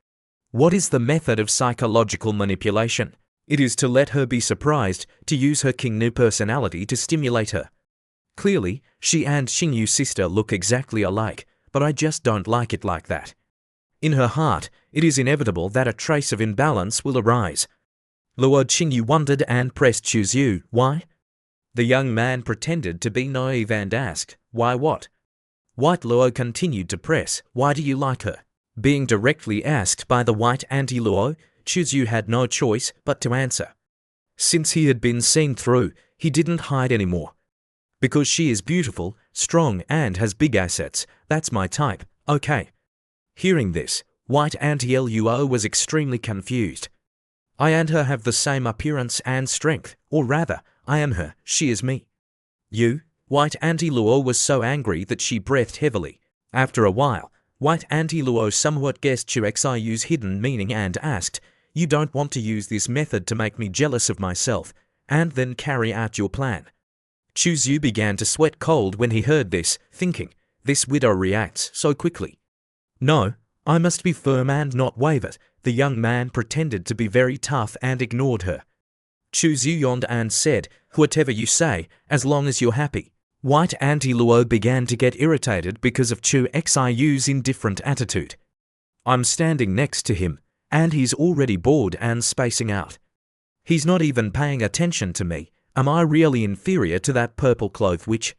What is the method of psychological manipulation? It is to let her be surprised, to use her Qingnu personality to stimulate her. Clearly, she and Qingyu's sister look exactly alike, but I just don't like it like that. In her heart, it is inevitable that a trace of imbalance will arise. Luo Qingyu wondered and pressed Chuzyu, "Why?" The young man pretended to be naive and asked, "Why what?" White Luo continued to press, "Why do you like her?" Being directly asked by the white Auntie Luo, Chuzyu had no choice but to answer. Since he had been seen through, he didn't hide anymore. "Because she is beautiful, strong, and has big assets, that's my type, okay." Hearing this, white Auntie Luo was extremely confused. "I and her have the same appearance and strength, or rather, I am her, she is me." "You?" White Auntie Luo was so angry that she breathed heavily. After a while, white Auntie Luo somewhat guessed Chuxiyu's hidden meaning and asked, "You don't want to use this method to make me jealous of myself, and then carry out your plan?" Chuzyu began to sweat cold when he heard this, thinking, "This widow reacts so quickly. No, I must be firm and not waver." The young man pretended to be very tough and ignored her. Chuzyu yawned and said, "Whatever you say, as long as you're happy." White Auntie Luo began to get irritated because of Chuxiyu's indifferent attitude. "I'm standing next to him, and he's already bored and spacing out. He's not even paying attention to me. Am I really inferior to that purple-clothed witch?"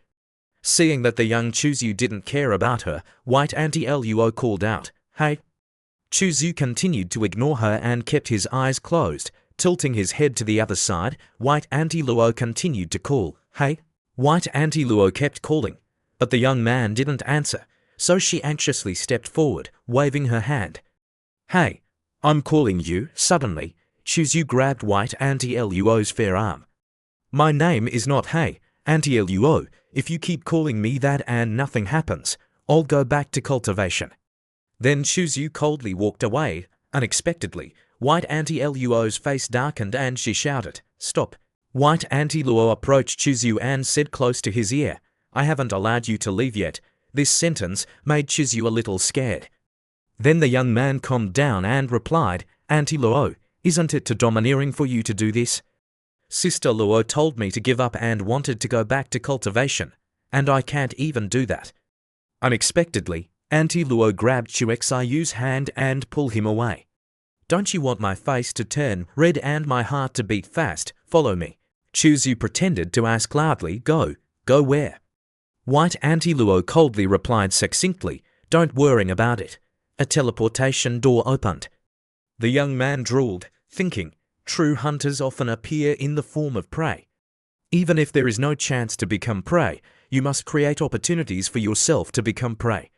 Seeing that the young Chuzyu didn't care about her, white Auntie Luo called out, "Hey." Chuzyu continued to ignore her and kept his eyes closed, tilting his head to the other side. White Auntie Luo continued to call, "Hey." White Auntie Luo kept calling, but the young man didn't answer, so she anxiously stepped forward, waving her hand. "Hey, I'm calling you." Suddenly, Chuzyu grabbed white Auntie Luo's fair arm. "My name is not Hey, Auntie Luo. If you keep calling me that and nothing happens, I'll go back to cultivation." Then Chuzyu coldly walked away. Unexpectedly, white Auntie Luo's face darkened and she shouted, "Stop." White Auntie Luo approached Chuzyu and said close to his ear, "I haven't allowed you to leave yet." This sentence made Chuzyu a little scared. Then the young man calmed down and replied, "Auntie Luo, isn't it too domineering for you to do this? Sister Luo told me to give up and wanted to go back to cultivation, and I can't even do that." Unexpectedly, Auntie Luo grabbed Chuxiyu's hand and pulled him away. "Don't you want my face to turn red and my heart to beat fast? Follow me." Chuzyu pretended to ask loudly, Go where?" White Auntie Luo coldly replied succinctly, "Don't worry about it." A teleportation door opened. The young man drooled, thinking, true hunters often appear in the form of prey. Even if there is no chance to become prey, you must create opportunities for yourself to become prey.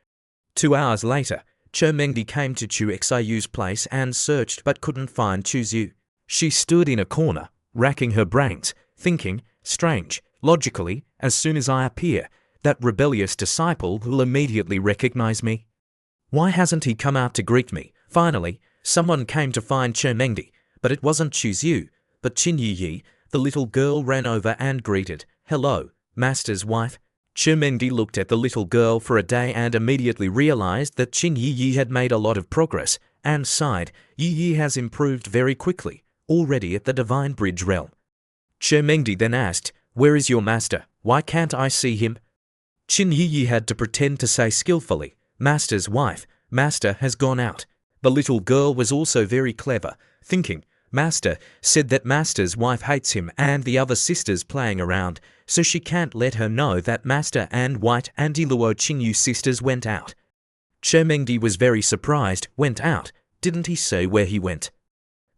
2 hours later, Mengdi came to Chu Xiu's place and searched but couldn't find Chu Xiu. She stood in a corner, racking her brains, thinking, strange, logically, as soon as I appear, that rebellious disciple will immediately recognize me. Why hasn't he come out to greet me? Finally, someone came to find Mengdi, but it wasn't Chu Xiu, but Qin Yi. The little girl ran over and greeted, "Hello, master's wife." Mengdi looked at the little girl for a day and immediately realized that Qin Yi had made a lot of progress, and sighed. Yi has improved very quickly, already at the Divine Bridge realm. Mengdi then asked, "Where is your master? Why can't I see him?" Qin Yi had to pretend to say skillfully, "Master's wife, master has gone out." The little girl was also very clever, thinking, Master said that master's wife hates him and the other sisters playing around, so she can't let her know that master and white anti-Luo Qingyu sisters went out. Mengdi was very surprised. Went out? Didn't he say where he went?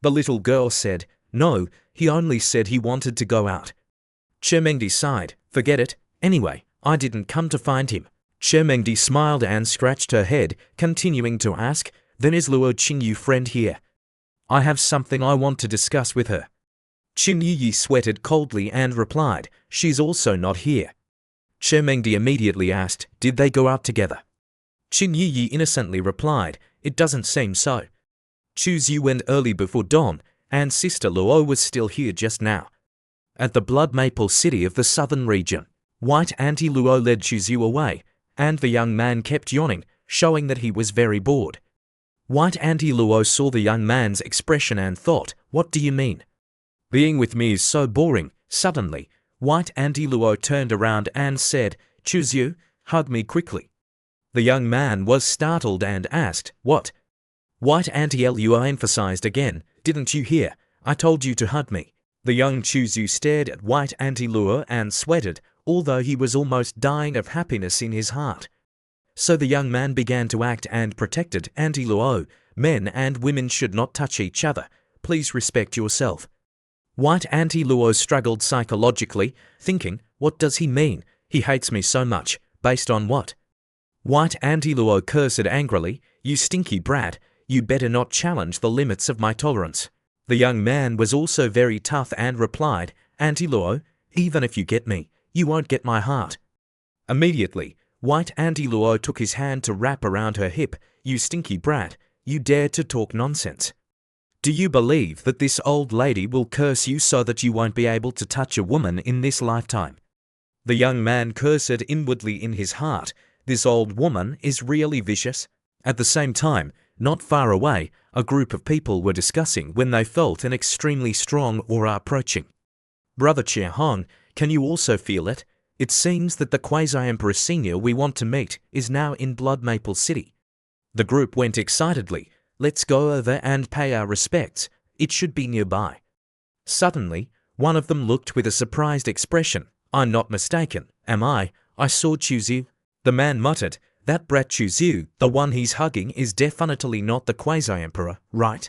The little girl said, "No, he only said he wanted to go out." Mengdi sighed, "Forget it. Anyway, I didn't come to find him." Mengdi smiled and scratched her head, continuing to ask, "Then is Luo Qingyu friend here? I have something I want to discuss with her." Qin Yi sweated coldly and replied, "She's also not here." Mengdi immediately asked, "Did they go out together?" Qin Yi innocently replied, "It doesn't seem so. Chu Xiu went early before dawn, and Sister Luo was still here just now." At the Blood Maple City of the southern region, white Auntie Luo led Chu Xiu away, and the young man kept yawning, showing that he was very bored. White Auntie Luo saw the young man's expression and thought, "What do you mean? Being with me is so boring." Suddenly, white Auntie Luo turned around and said, "Chu Xiu, hug me quickly." The young man was startled and asked, "What?" White Auntie Luo emphasized again, "Didn't you hear? I told you to hug me." The young Chu Xiu stared at white Auntie Luo and sweated, although he was almost dying of happiness in his heart. So the young man began to act and protected Auntie Luo. "Men and women should not touch each other. Please respect yourself." White Auntie Luo struggled psychologically, thinking, "What does he mean? He hates me so much. Based on what?" White Auntie Luo cursed angrily, "You stinky brat, you better not challenge the limits of my tolerance." The young man was also very tough and replied, "Auntie Luo, even if you get me, you won't get my heart." Immediately, white Auntie Luo took his hand to wrap around her hip. "You stinky brat, you dare to talk nonsense. Do you believe that this old lady will curse you so that you won't be able to touch a woman in this lifetime?" The young man cursed inwardly in his heart, "This old woman is really vicious." At the same time, not far away, a group of people were discussing when they felt an extremely strong aura approaching. "Brother Chia Hong, can you also feel it? It seems that the Quasi-Emperor Senior we want to meet is now in Blood Maple City." The group went excitedly, "Let's go over and pay our respects. It should be nearby." Suddenly, one of them looked with a surprised expression. "I'm not mistaken, am I? I saw Chu Xiu." The man muttered, "That brat Chu Xiu, the one he's hugging, is definitely not the Quasi-Emperor, right?"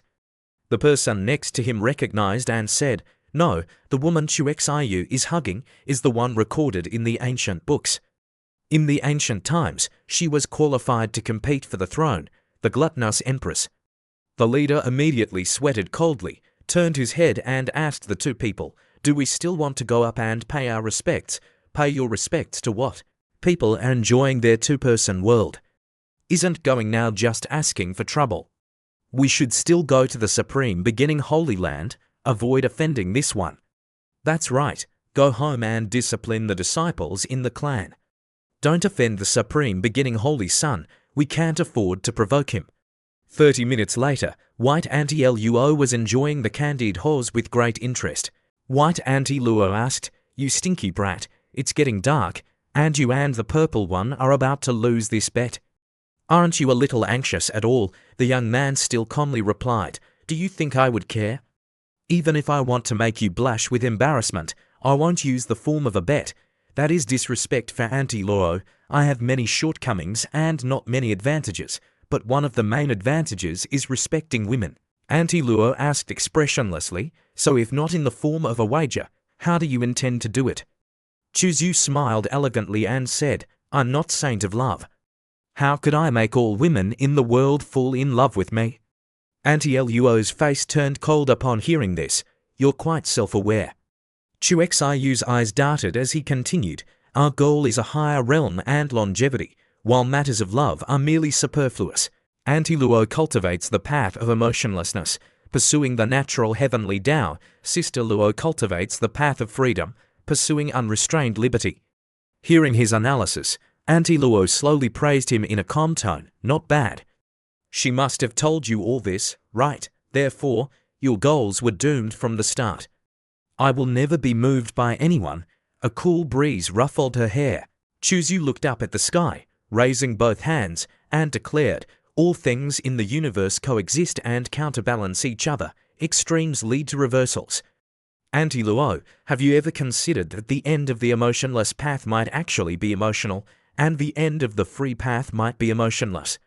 The person next to him recognized and said, "No, the woman Chu Xiu is hugging is the one recorded in the ancient books. In the ancient times, she was qualified to compete for the throne, the gluttonous empress." The leader immediately sweated coldly, turned his head and asked the two people, "Do we still want to go up and pay our respects?" "Pay your respects to what? People are enjoying their two-person world. Isn't going now just asking for trouble? We should still go to the Supreme Beginning Holy Land. Avoid offending this one." "That's right. Go home and discipline the disciples in the clan. Don't offend the Supreme Beginning Holy Son. We can't afford to provoke him." 30 minutes later, white Auntie Luo was enjoying the candied hose with great interest. White Auntie Luo asked, "You stinky brat, it's getting dark, and you and the purple one are about to lose this bet. Aren't you a little anxious at all?" The young man still calmly replied, "Do you think I would care? Even if I want to make you blush with embarrassment, I won't use the form of a bet. That is disrespect for Auntie Luo. I have many shortcomings and not many advantages, but one of the main advantages is respecting women." Auntie Luo asked expressionlessly, "So if not in the form of a wager, how do you intend to do it?" Chu Xiu smiled elegantly and said, "I'm not saint of love. How could I make all women in the world fall in love with me? Auntie Luo's face turned cold upon hearing this. You're quite self-aware. Chu Xiu's eyes darted as he continued. Our goal is a higher realm and longevity, while matters of love are merely superfluous. Auntie Luo cultivates the path of emotionlessness, pursuing the natural heavenly Tao. Sister Luo cultivates the path of freedom, pursuing unrestrained liberty. Hearing his analysis, Auntie Luo slowly praised him in a calm tone. Not bad. She must have told you all this, right? Therefore, your goals were doomed from the start. I will never be moved by anyone. A cool breeze ruffled her hair. Chuzu looked up at the sky, raising both hands, and declared, all things in the universe coexist and counterbalance each other. Extremes lead to reversals. Auntie Luo, have you ever considered that the end of the emotionless path might actually be emotional, and the end of the free path might be emotionless?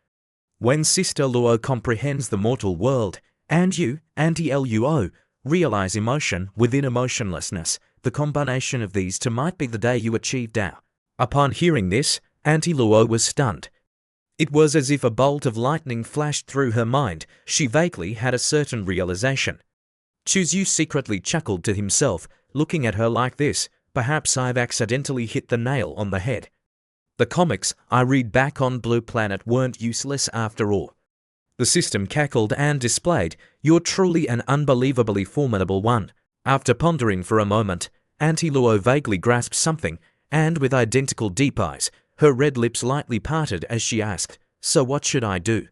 When Sister Luo comprehends the mortal world, and you, Auntie Luo, realize emotion within emotionlessness, the combination of these two might be the day you achieve Tao. Upon hearing this, Auntie Luo was stunned. It was as if a bolt of lightning flashed through her mind. She vaguely had a certain realization. Chuzu secretly chuckled to himself, looking at her like this. Perhaps I've accidentally hit the nail on the head. The comics I read back on Blue Planet weren't useless after all. The system cackled and displayed, you're truly an unbelievably formidable one. After pondering for a moment, Auntie Luo vaguely grasped something, and with identical deep eyes, her red lips lightly parted as she asked, so what should I do?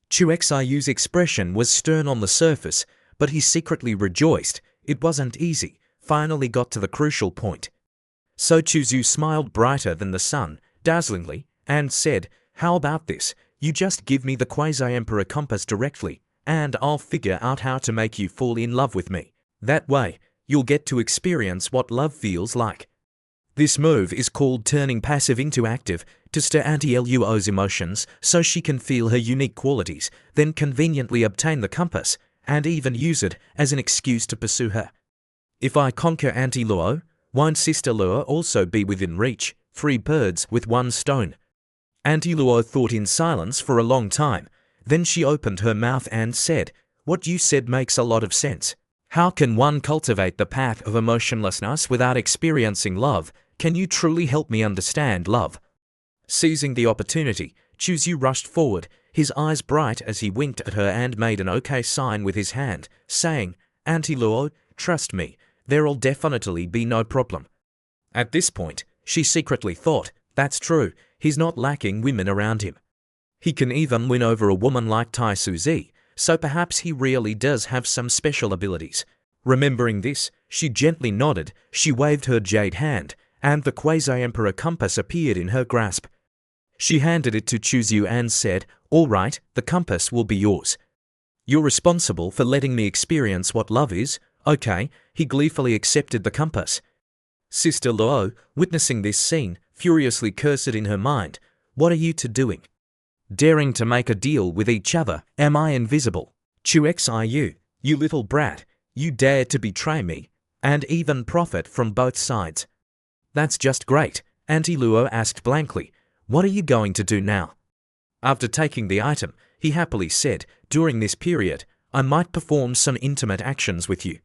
Chu Xiu's expression was stern on the surface, but he secretly rejoiced. It wasn't easy, finally got to the crucial point. So Chuzu smiled brighter than the sun, dazzlingly, and said, how about this? You just give me the Quasi-Emperor compass directly, and I'll figure out how to make you fall in love with me. That way, you'll get to experience what love feels like. This move is called turning passive into active, to stir Auntie Luo's emotions so she can feel her unique qualities, then conveniently obtain the compass, and even use it as an excuse to pursue her. If I conquer Auntie Luo, won't Sister Luo also be within reach? 3 birds with 1 stone. Auntie Luo thought in silence for a long time. Then she opened her mouth and said, what you said makes a lot of sense. How can one cultivate the path of emotionlessness without experiencing love? Can you truly help me understand love? Seizing the opportunity, Chuzu rushed forward, his eyes bright as he winked at her and made an okay sign with his hand, saying, Auntie Luo, trust me, there'll definitely be no problem. At this point, she secretly thought, that's true, he's not lacking women around him. He can even win over a woman like Tai Suzy, so perhaps he really does have some special abilities. Remembering this, she gently nodded, she waved her jade hand, and the Quasi-Emperor compass appeared in her grasp. She handed it to Chuzu and said, all right, the compass will be yours. You're responsible for letting me experience what love is. Okay, he gleefully accepted the compass. Sister Luo, witnessing this scene, furiously cursed in her mind, what are you two doing? Daring to make a deal with each other, am I invisible? Chu Xiu, you little brat, you dare to betray me, and even profit from both sides. That's just great, Auntie Luo asked blankly, what are you going to do now? After taking the item, he happily said, during this period, I might perform some intimate actions with you.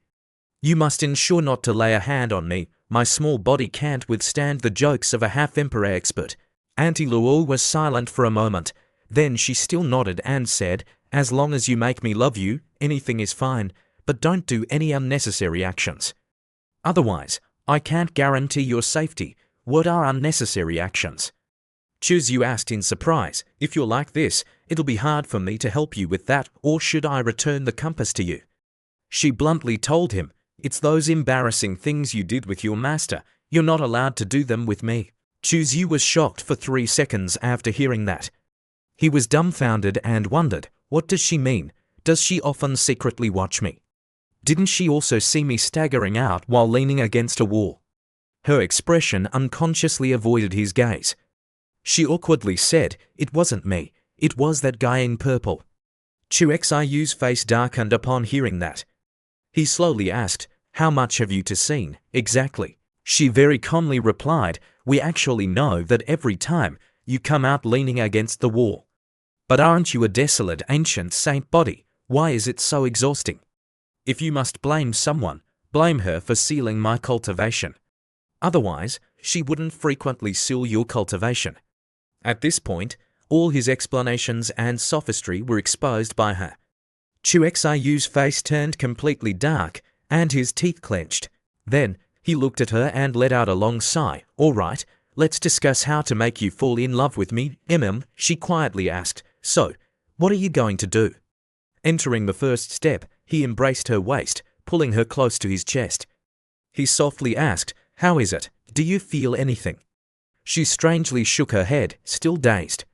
You must ensure not to lay a hand on me, my small body can't withstand the jokes of a half-emperor expert. Auntie Luo was silent for a moment, then she still nodded and said, as long as you make me love you, anything is fine, but don't do any unnecessary actions. Otherwise, I can't guarantee your safety. What are unnecessary actions? Chuzu asked in surprise, if you're like this, it'll be hard for me to help you with that, or should I return the compass to you? She bluntly told him, it's those embarrassing things you did with your master, you're not allowed to do them with me. Chuzu was shocked for 3 seconds after hearing that. He was dumbfounded and wondered, what does she mean? Does she often secretly watch me? Didn't she also see me staggering out while leaning against a wall? Her expression unconsciously avoided his gaze. She awkwardly said, it wasn't me, it was that guy in purple. Chu Xiu's face darkened upon hearing that. He slowly asked, how much have you two seen, exactly? She very calmly replied, we actually know that every time you come out leaning against the wall. But aren't you a desolate ancient saint body? Why is it so exhausting? If you must blame someone, blame her for sealing my cultivation. Otherwise, she wouldn't frequently seal your cultivation. At this point, all his explanations and sophistry were exposed by her. Chu Xiu's face turned completely dark, and his teeth clenched. Then, he looked at her and let out a long sigh. "All right, let's discuss how to make you fall in love with me, she quietly asked. "So, what are you going to do?" Entering the first step, he embraced her waist, pulling her close to his chest. He softly asked, "How is it? Do you feel anything?" She strangely shook her head, still dazed.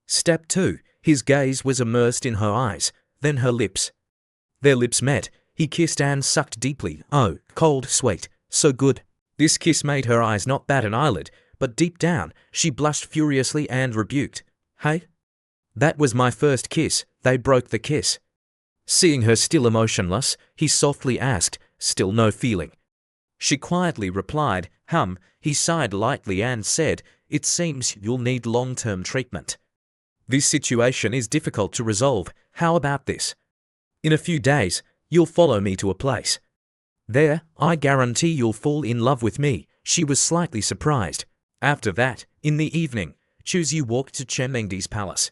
Step 2. His gaze was immersed in her eyes, then her lips. Their lips met. He kissed and sucked deeply. Oh, cold, sweet, so good. This kiss made her eyes not bat an eyelid, but deep down, she blushed furiously and rebuked. "Hey? That was my first kiss." They broke the kiss. Seeing her still emotionless, he softly asked, "Still no feeling?" She quietly replied, He sighed lightly and said, "It seems you'll need long-term treatment. This situation is difficult to resolve. How about this? In a few days, you'll follow me to a place. There, I guarantee you'll fall in love with me." She was slightly surprised. After that, in the evening, Chuzi walked to Chemengdi's palace.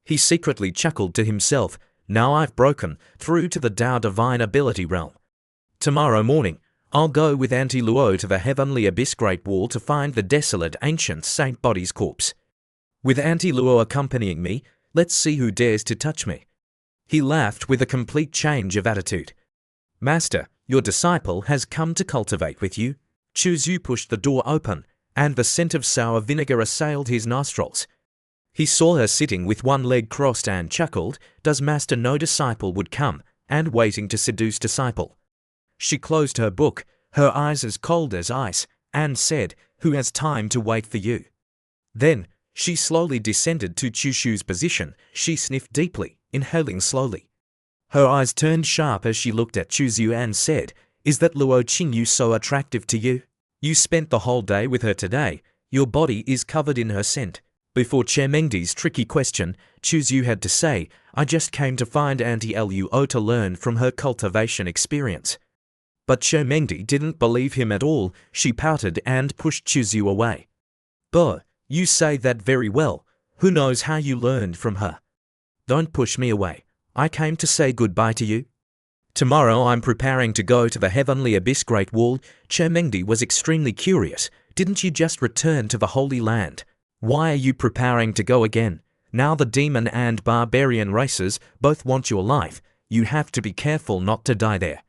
He secretly chuckled to himself, "Now I've broken through to the Tao Divine Ability realm. Tomorrow morning, I'll go with Auntie Luo to the Heavenly Abyss Great Wall to find the desolate ancient saint body's corpse. With Auntie Luo accompanying me, let's see who dares to touch me." He laughed with a complete change of attitude. "Master, your disciple has come to cultivate with you." Chu Zhu pushed the door open, and the scent of sour vinegar assailed his nostrils. He saw her sitting with one leg crossed and chuckled, "Does Master know disciple would come, and waiting to seduce disciple?" She closed her book, her eyes as cold as ice, and said, "Who has time to wait for you?" Then, she slowly descended to Chushu's position. She sniffed deeply, inhaling slowly. Her eyes turned sharp as she looked at Chuzu and said, "Is that Luo Qingyu so attractive to you? You spent the whole day with her today. Your body is covered in her scent." Before Chemengdi's tricky question, Chuzu had to say, "I just came to find Auntie Luo to learn from her cultivation experience." But Chemengdi didn't believe him at all. She pouted and pushed Chuzu away. "Buh, you say that very well. Who knows how you learned from her? Don't push me away. I came to say goodbye to you. Tomorrow I'm preparing to go to the Heavenly Abyss Great Wall." Chemengdi was extremely curious. "Didn't you just return to the Holy Land? Why are you preparing to go again? Now the demon and barbarian races both want your life. You have to be careful not to die there."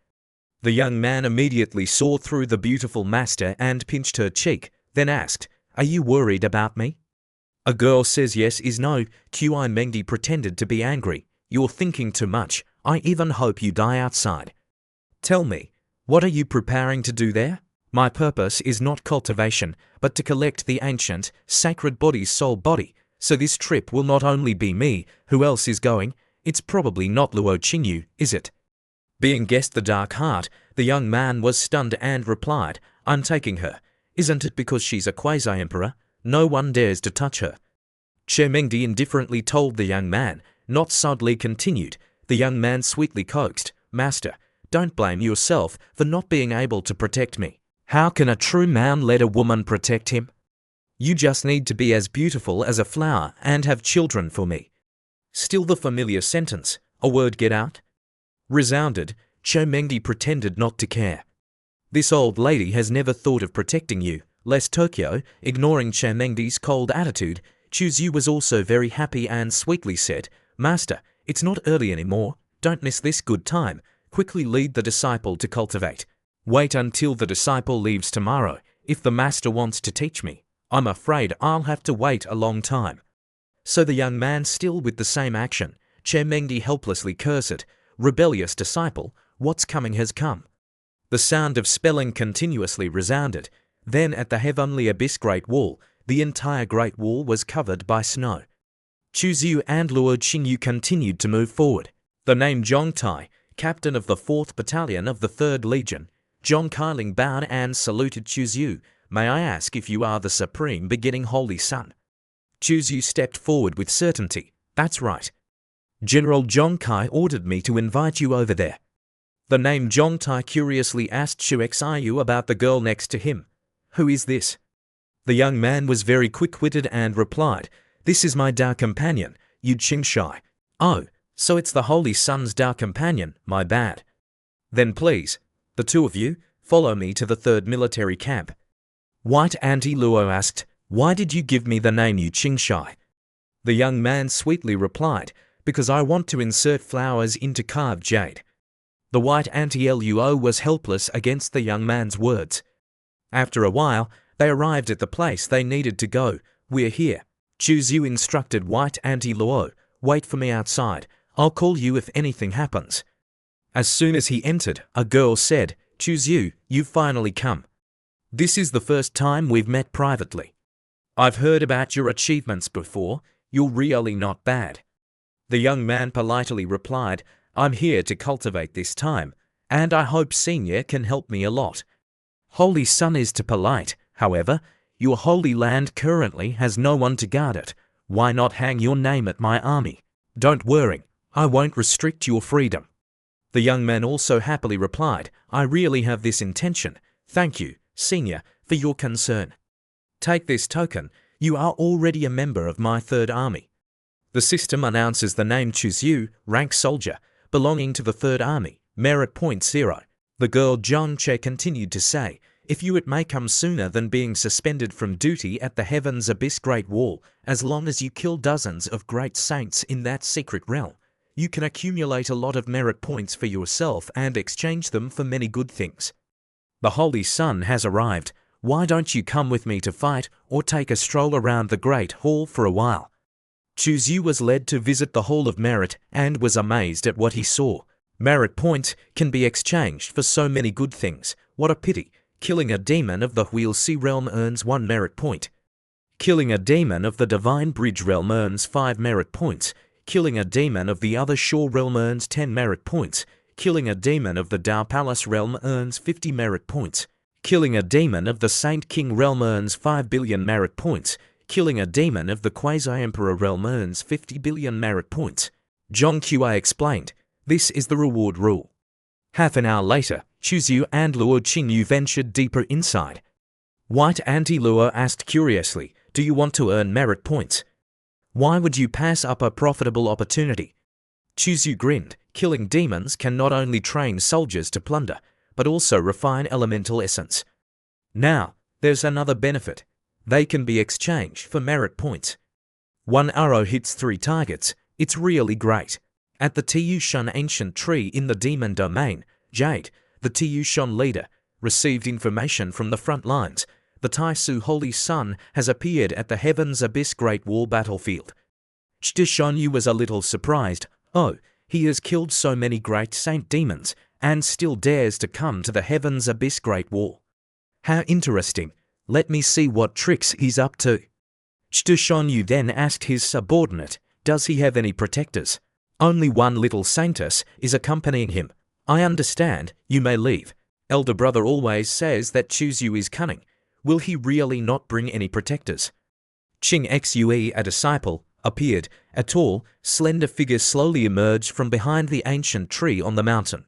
The young man immediately saw through the beautiful master and pinched her cheek, then asked, "Are you worried about me?" "A girl says yes is no." Mengdi pretended to be angry. "You're thinking too much. I even hope you die outside. Tell me, what are you preparing to do there?" "My purpose is not cultivation, but to collect the ancient, sacred body's soul body. So this trip will not only be me. Who else is going? It's probably not Luo Qingyu, is it?" Being guessed the dark heart, the young man was stunned and replied, "I'm taking her. Isn't it because she's a quasi-emperor? No one dares to touch her." Chemengdi indifferently told the young man. Not subtly continued. The young man sweetly coaxed, "Master, don't blame yourself for not being able to protect me. How can a true man let a woman protect him? You just need to be as beautiful as a flower and have children for me." Still the familiar sentence, "A word get out?" resounded. Chemengdi pretended not to care. "This old lady has never thought of protecting you." Les Tokyo, ignoring Chemengdi's cold attitude, Chuzu was also very happy and sweetly said, "Master, it's not early anymore. Don't miss this good time. Quickly lead the disciple to cultivate. Wait until the disciple leaves tomorrow. If the master wants to teach me, I'm afraid I'll have to wait a long time." So the young man still with the same action. Chemengdi helplessly cursed, "Rebellious disciple, what's coming has come." The sound of spelling continuously resounded. Then at the Heavenly Abyss Great Wall, the entire Great Wall was covered by snow. Chuzu and Luo Qingyu continued to move forward. The name Zhong Tai, captain of the 4th Battalion of the 3rd Legion, Zhong Kailing bowed and saluted Chuzu. "May I ask if you are the supreme beginning Holy Son?" Chu stepped forward with certainty. That's right. General Zhong Kai ordered me to invite you over there. The name Zhong Tai curiously asked Chu Xiu about the girl next to him. Who is this? The young man was very quick-witted and replied, This is my Dao companion, Yu Qingshai. Oh, so it's the Holy Sun's Dao companion, my bad. Then please, the two of you, follow me to the 3rd military camp. White Auntie Luo asked, Why did you give me the name Yu Qingshai? The young man sweetly replied, Because I want to insert flowers into carved jade. The white Auntie Luo was helpless against the young man's words. After a while, they arrived at the place they needed to go. We're here. Chu Xiu instructed white Auntie Luo, Wait for me outside. I'll call you if anything happens. As soon as he entered, a girl said, Chu Xiu, you've finally come. This is the first time we've met privately. I've heard about your achievements before. You're really not bad. The young man politely replied, I'm here to cultivate this time, and I hope Senior can help me a lot. Holy Sun is too polite, however. Your holy land currently has no one to guard it. Why not hang your name at my army? Don't worry, I won't restrict your freedom. The young man also happily replied, I really have this intention. Thank you, Senior, for your concern. Take this token. You are already a member of my 3rd army. The system announces the name Chu Xiu, rank soldier, belonging to the 3rd army, merit point 0. The girl Zhong Che continued to say, If it may come sooner than being suspended from duty at the Heaven's Abyss Great Wall, as long as you kill dozens of great saints in that secret realm, you can accumulate a lot of merit points for yourself and exchange them for many good things. The Holy Sun has arrived. Why don't you come with me to fight or take a stroll around the Great Hall for a while? Chu Xiu was led to visit the Hall of Merit and was amazed at what he saw. Merit points can be exchanged for so many good things. What a pity. Killing a demon of the Wheel Sea realm earns 1 merit point. Killing a demon of the Divine Bridge realm earns 5 merit points. Killing a demon of the Other Shore realm earns 10 merit points. Killing a demon of the Dao Palace realm earns 50 merit points. Killing a demon of the Saint King realm earns 5 billion merit points. Killing a demon of the Quasi-Emperor realm earns 50 billion merit points. Zhong Qa explained, This is the reward rule. Half an hour later, Chu Xiu and Luo Qingyu ventured deeper inside. White Auntie Luo asked curiously, Do you want to earn merit points? Why would you pass up a profitable opportunity? Chu Xiu grinned. Killing demons can not only train soldiers to plunder, but also refine elemental essence. Now, there's another benefit. They can be exchanged for merit points. 1 arrow hits 3 targets. It's really great. At the Tiyushan ancient tree in the demon domain, Jade, the Tiyushan leader, received information from the front lines. The Taisu Holy Sun has appeared at the Heaven's Abyss Great Wall battlefield. Shanyu was a little surprised. Oh, he has killed so many great saint demons, and still dares to come to the Heaven's Abyss Great Wall. How interesting. Let me see what tricks he's up to. Shanyu then asked his subordinate, Does he have any protectors? Only one little saintess is accompanying him. I understand, you may leave. Elder brother always says that Chu Xiu is cunning. Will he really not bring any protectors? Qing Xue, a disciple, appeared. A tall, slender figure slowly emerged from behind the ancient tree on the mountain.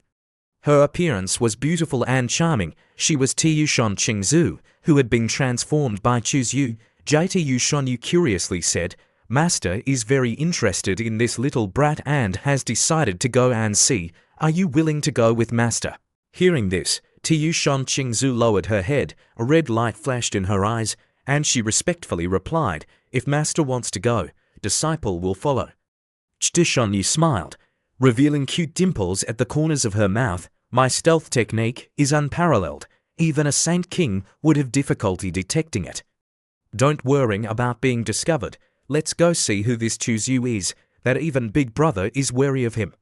Her appearance was beautiful and charming. She was Tiyushan Qingzu, who had been transformed by Chu Xiu. Tiyushan curiously said, Master is very interested in this little brat and has decided to go and see. Are you willing to go with Master? Hearing this, Tiyushan Qingzu lowered her head, a red light flashed in her eyes, and she respectfully replied, If Master wants to go, disciple will follow. Shanyu smiled, revealing cute dimples at the corners of her mouth. My stealth technique is unparalleled. Even a Saint King would have difficulty detecting it. Don't worry about being discovered. Let's go see who this Chu Xiu is, that even Big Brother is wary of him.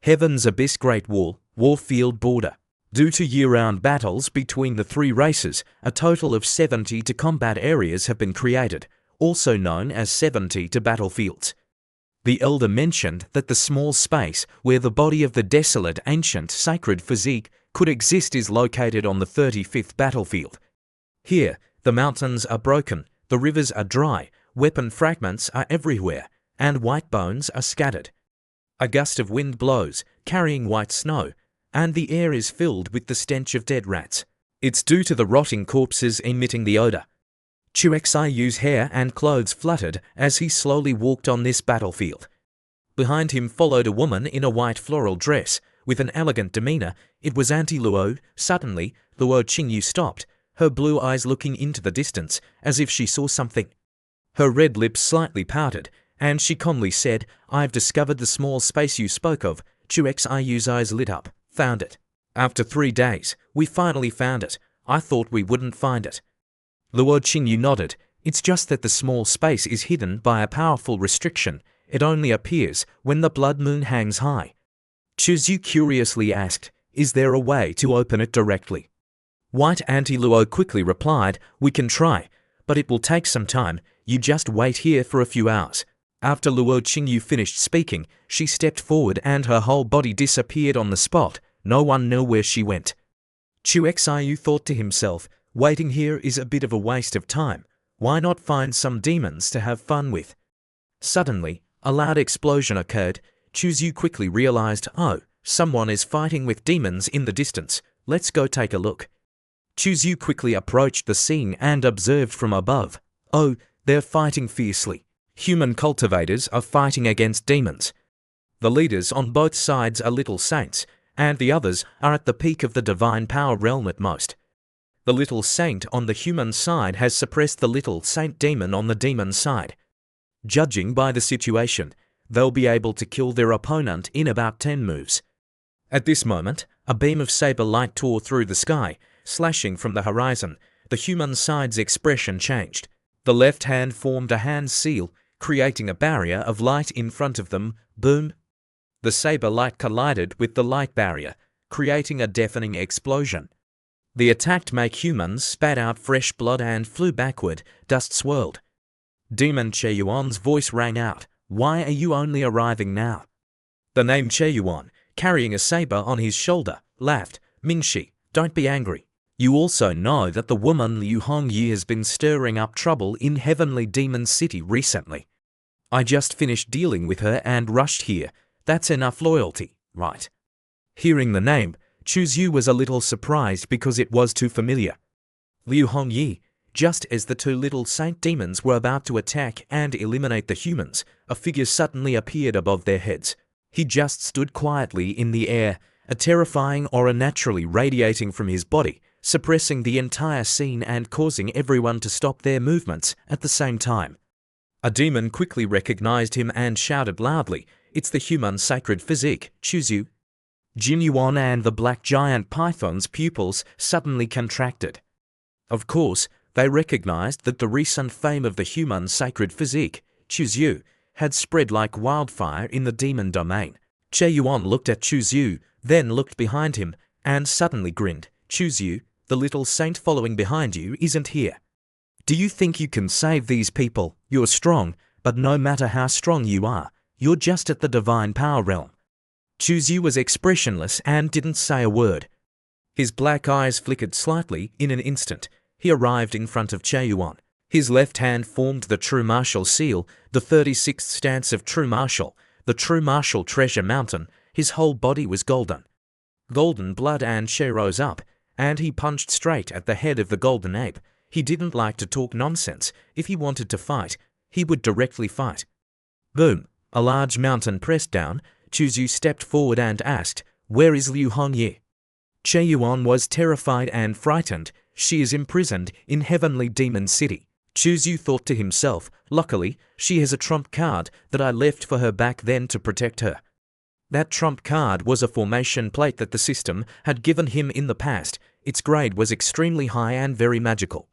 Heaven's Abyss Great Wall, Warfield Border. Due to year-round battles between the 3 races, a total of 70 to combat areas have been created, also known as 70 to battlefields. The elder mentioned that the small space where the body of the desolate ancient sacred physique could exist is located on the 35th battlefield. Here, the mountains are broken, the rivers are dry, Weapon fragments are everywhere, and white bones are scattered. A gust of wind blows, carrying white snow, and the air is filled with the stench of dead rats. It's due to the rotting corpses emitting the odor. Chuexiyu's hair and clothes fluttered as he slowly walked on this battlefield. Behind him followed a woman in a white floral dress, with an elegant demeanor. It was Auntie Luo. Suddenly, Luo Qingyu stopped, her blue eyes looking into the distance, as if she saw something. Her red lips slightly pouted, and she calmly said, "I've discovered the small space you spoke of." Chuexiyu's eyes lit up. "Found it. After 3 days, we finally found it. I thought we wouldn't find it." Luo Qingyu nodded. "It's just that the small space is hidden by a powerful restriction. It only appears when the blood moon hangs high." Chuzyu curiously asked, "Is there a way to open it directly?" White Auntie Luo quickly replied, "We can try, but it will take some time. You just wait here for a few hours." After Luo Qingyu finished speaking, she stepped forward and her whole body disappeared on the spot. No one knew where she went. Chuexyu thought to himself, "Waiting here is a bit of a waste of time. Why not find some demons to have fun with?" Suddenly, a loud explosion occurred. Chuzyu quickly realized, "Oh, someone is fighting with demons in the distance. Let's go take a look." Chuzyu quickly approached the scene and observed from above. "Oh, they're fighting fiercely. Human cultivators are fighting against demons. The leaders on both sides are little saints, and the others are at the peak of the divine power realm at most. The little saint on the human side has suppressed the little saint demon on the demon side. Judging by the situation, they'll be able to kill their opponent in about 10 moves." At this moment, a beam of saber light tore through the sky, slashing from the horizon. The human side's expression changed. The left hand formed a hand seal, creating a barrier of light in front of them. Boom! The saber light collided with the light barrier, creating a deafening explosion. The attacked humans spat out fresh blood and flew backward. Dust swirled. Demon Cheyuan's voice rang out, "Why are you only arriving now?" The name Cheyuan, carrying a saber on his shoulder, laughed. "Mingshi, don't be angry. You also know that the woman Liu Hongyi has been stirring up trouble in Heavenly Demon City recently. I just finished dealing with her and rushed here. That's enough loyalty, right?" Hearing the name, Chuzyu was a little surprised because it was too familiar. Liu Hongyi. Just as the two little saint demons were about to attack and eliminate the humans, a figure suddenly appeared above their heads. He just stood quietly in the air, a terrifying aura naturally radiating from his body, suppressing the entire scene and causing everyone to stop their movements at the same time. A demon quickly recognized him and shouted loudly, "It's the human sacred physique, Chuzyu." Jin Yuan and the black giant python's pupils suddenly contracted. Of course, they recognized that the recent fame of the human sacred physique, Chuzyu, had spread like wildfire in the demon domain. Cheyuan looked at Chuzyu, then looked behind him, and suddenly grinned. "Chuzyu, the little saint following behind you isn't here. Do you think you can save these people? You're strong, but no matter how strong you are, you're just at the divine power realm." Chuzyu was expressionless and didn't say a word. His black eyes flickered slightly. In an instant, he arrived in front of Cheyuan. His left hand formed the true martial seal, the 36th stance of true martial, the true martial treasure mountain. His whole body was golden. Golden blood and she rose up, and he punched straight at the head of the golden ape. He didn't like to talk nonsense. If he wanted to fight, he would directly fight. Boom! A large mountain pressed down. Chuzyu stepped forward and asked, "Where is Liu Hongyi?" Cheyuan was terrified and frightened. "She is imprisoned in Heavenly Demon City." Chuzyu thought to himself, "Luckily, she has a trump card that I left for her back then to protect her." That trump card was a formation plate that the system had given him in the past. Its grade was extremely high and very magical.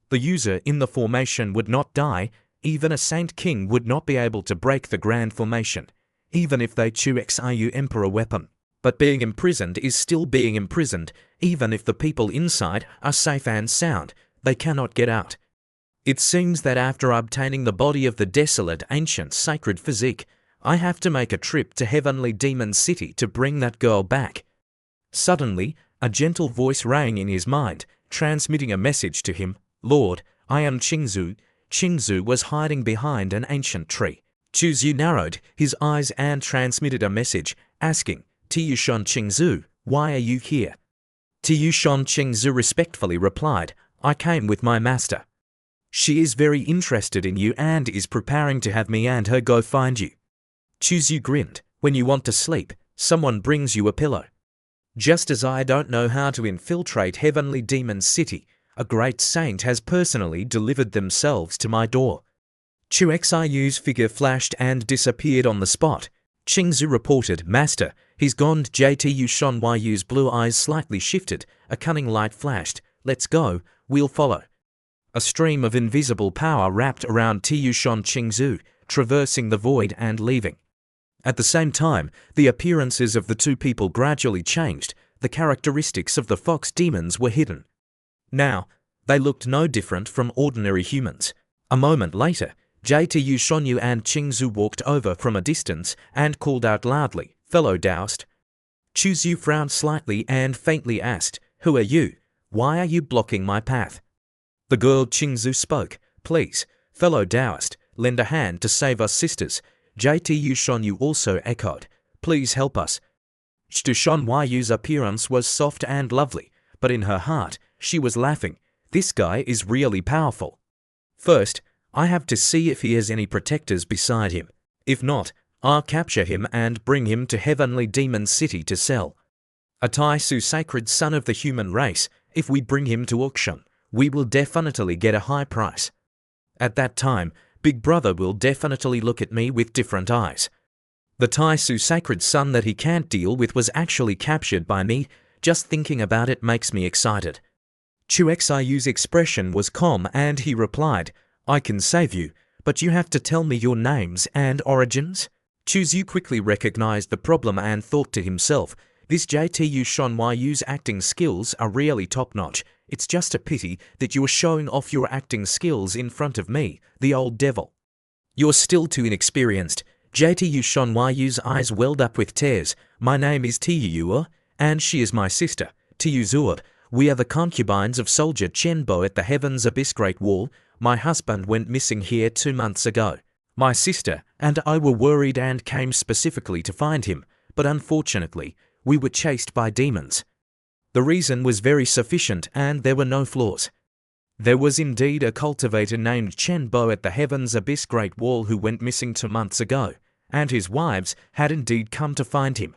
The user in the formation would not die. Even a Saint King would not be able to break the grand formation, even if they Chuexyu Emperor weapon. But being imprisoned is still being imprisoned. Even if the people inside are safe and sound, they cannot get out. It seems that after obtaining the body of the desolate ancient sacred physique, I have to make a trip to Heavenly Demon City to bring that girl back. Suddenly, a gentle voice rang in his mind, transmitting a message to him. "Lord, I am Qingzu. Qingzu was hiding behind an ancient tree. Chuzyu narrowed his eyes and transmitted a message, asking, Tiyushon Qingzu, why are you here? Tiyushon Qingzu respectfully replied, I came with my master. She is very interested in you and is preparing to have me and her go find you. Chuzyu grinned, when you want to sleep, someone brings you a pillow. Just as I don't know how to infiltrate Heavenly Demon City, a great saint has personally delivered themselves to my door. Chu Xiyu's figure flashed and disappeared on the spot. Qingzu reported, Master, he's gone. Tiyushon Yu's blue eyes slightly shifted, a cunning light flashed. Let's go, we'll follow. A stream of invisible power wrapped around Tiyushon Qingzu, traversing the void and leaving. At the same time, the appearances of the two people gradually changed. The characteristics of the fox demons were hidden. Now, they looked no different from ordinary humans. A moment later, Tiyushon and Qingzu walked over from a distance and called out loudly, Fellow Taoist. Chuzyu frowned slightly and faintly asked, Who are you? Why are you blocking my path? The girl Qingzu spoke, Please, fellow Taoist, lend a hand to save us sisters. Tiyushon also echoed, Please help us. Tiyushon Yu's appearance was soft and lovely, but in her heart, she was laughing. This guy is really powerful. First, I have to see if he has any protectors beside him. If not, I'll capture him and bring him to Heavenly Demon City to sell. A Taisu sacred son of the human race, if we bring him to auction, we will definitely get a high price. At that time, Big Brother will definitely look at me with different eyes. The Taisu sacred son that he can't deal with was actually captured by me. Just thinking about it makes me excited. Chu Xiyu's expression was calm and he replied, I can save you, but you have to tell me your names and origins. Chuzyu quickly recognized the problem and thought to himself, this Tiyushon Yu's acting skills are really top-notch. It's just a pity that you are showing off your acting skills in front of me, the old devil. You're still too inexperienced. Tiyushon Yu's eyes welled up with tears. My name is Tiyuyu, and she is my sister, Tiyuzu. We are the concubines of soldier Chenbo at the Heaven's Abyss Great Wall. My husband went missing here 2 months ago. My sister and I were worried and came specifically to find him, but unfortunately, we were chased by demons. The reason was very sufficient and there were no flaws. There was indeed a cultivator named Chenbo at the Heaven's Abyss Great Wall who went missing 2 months ago, and his wives had indeed come to find him.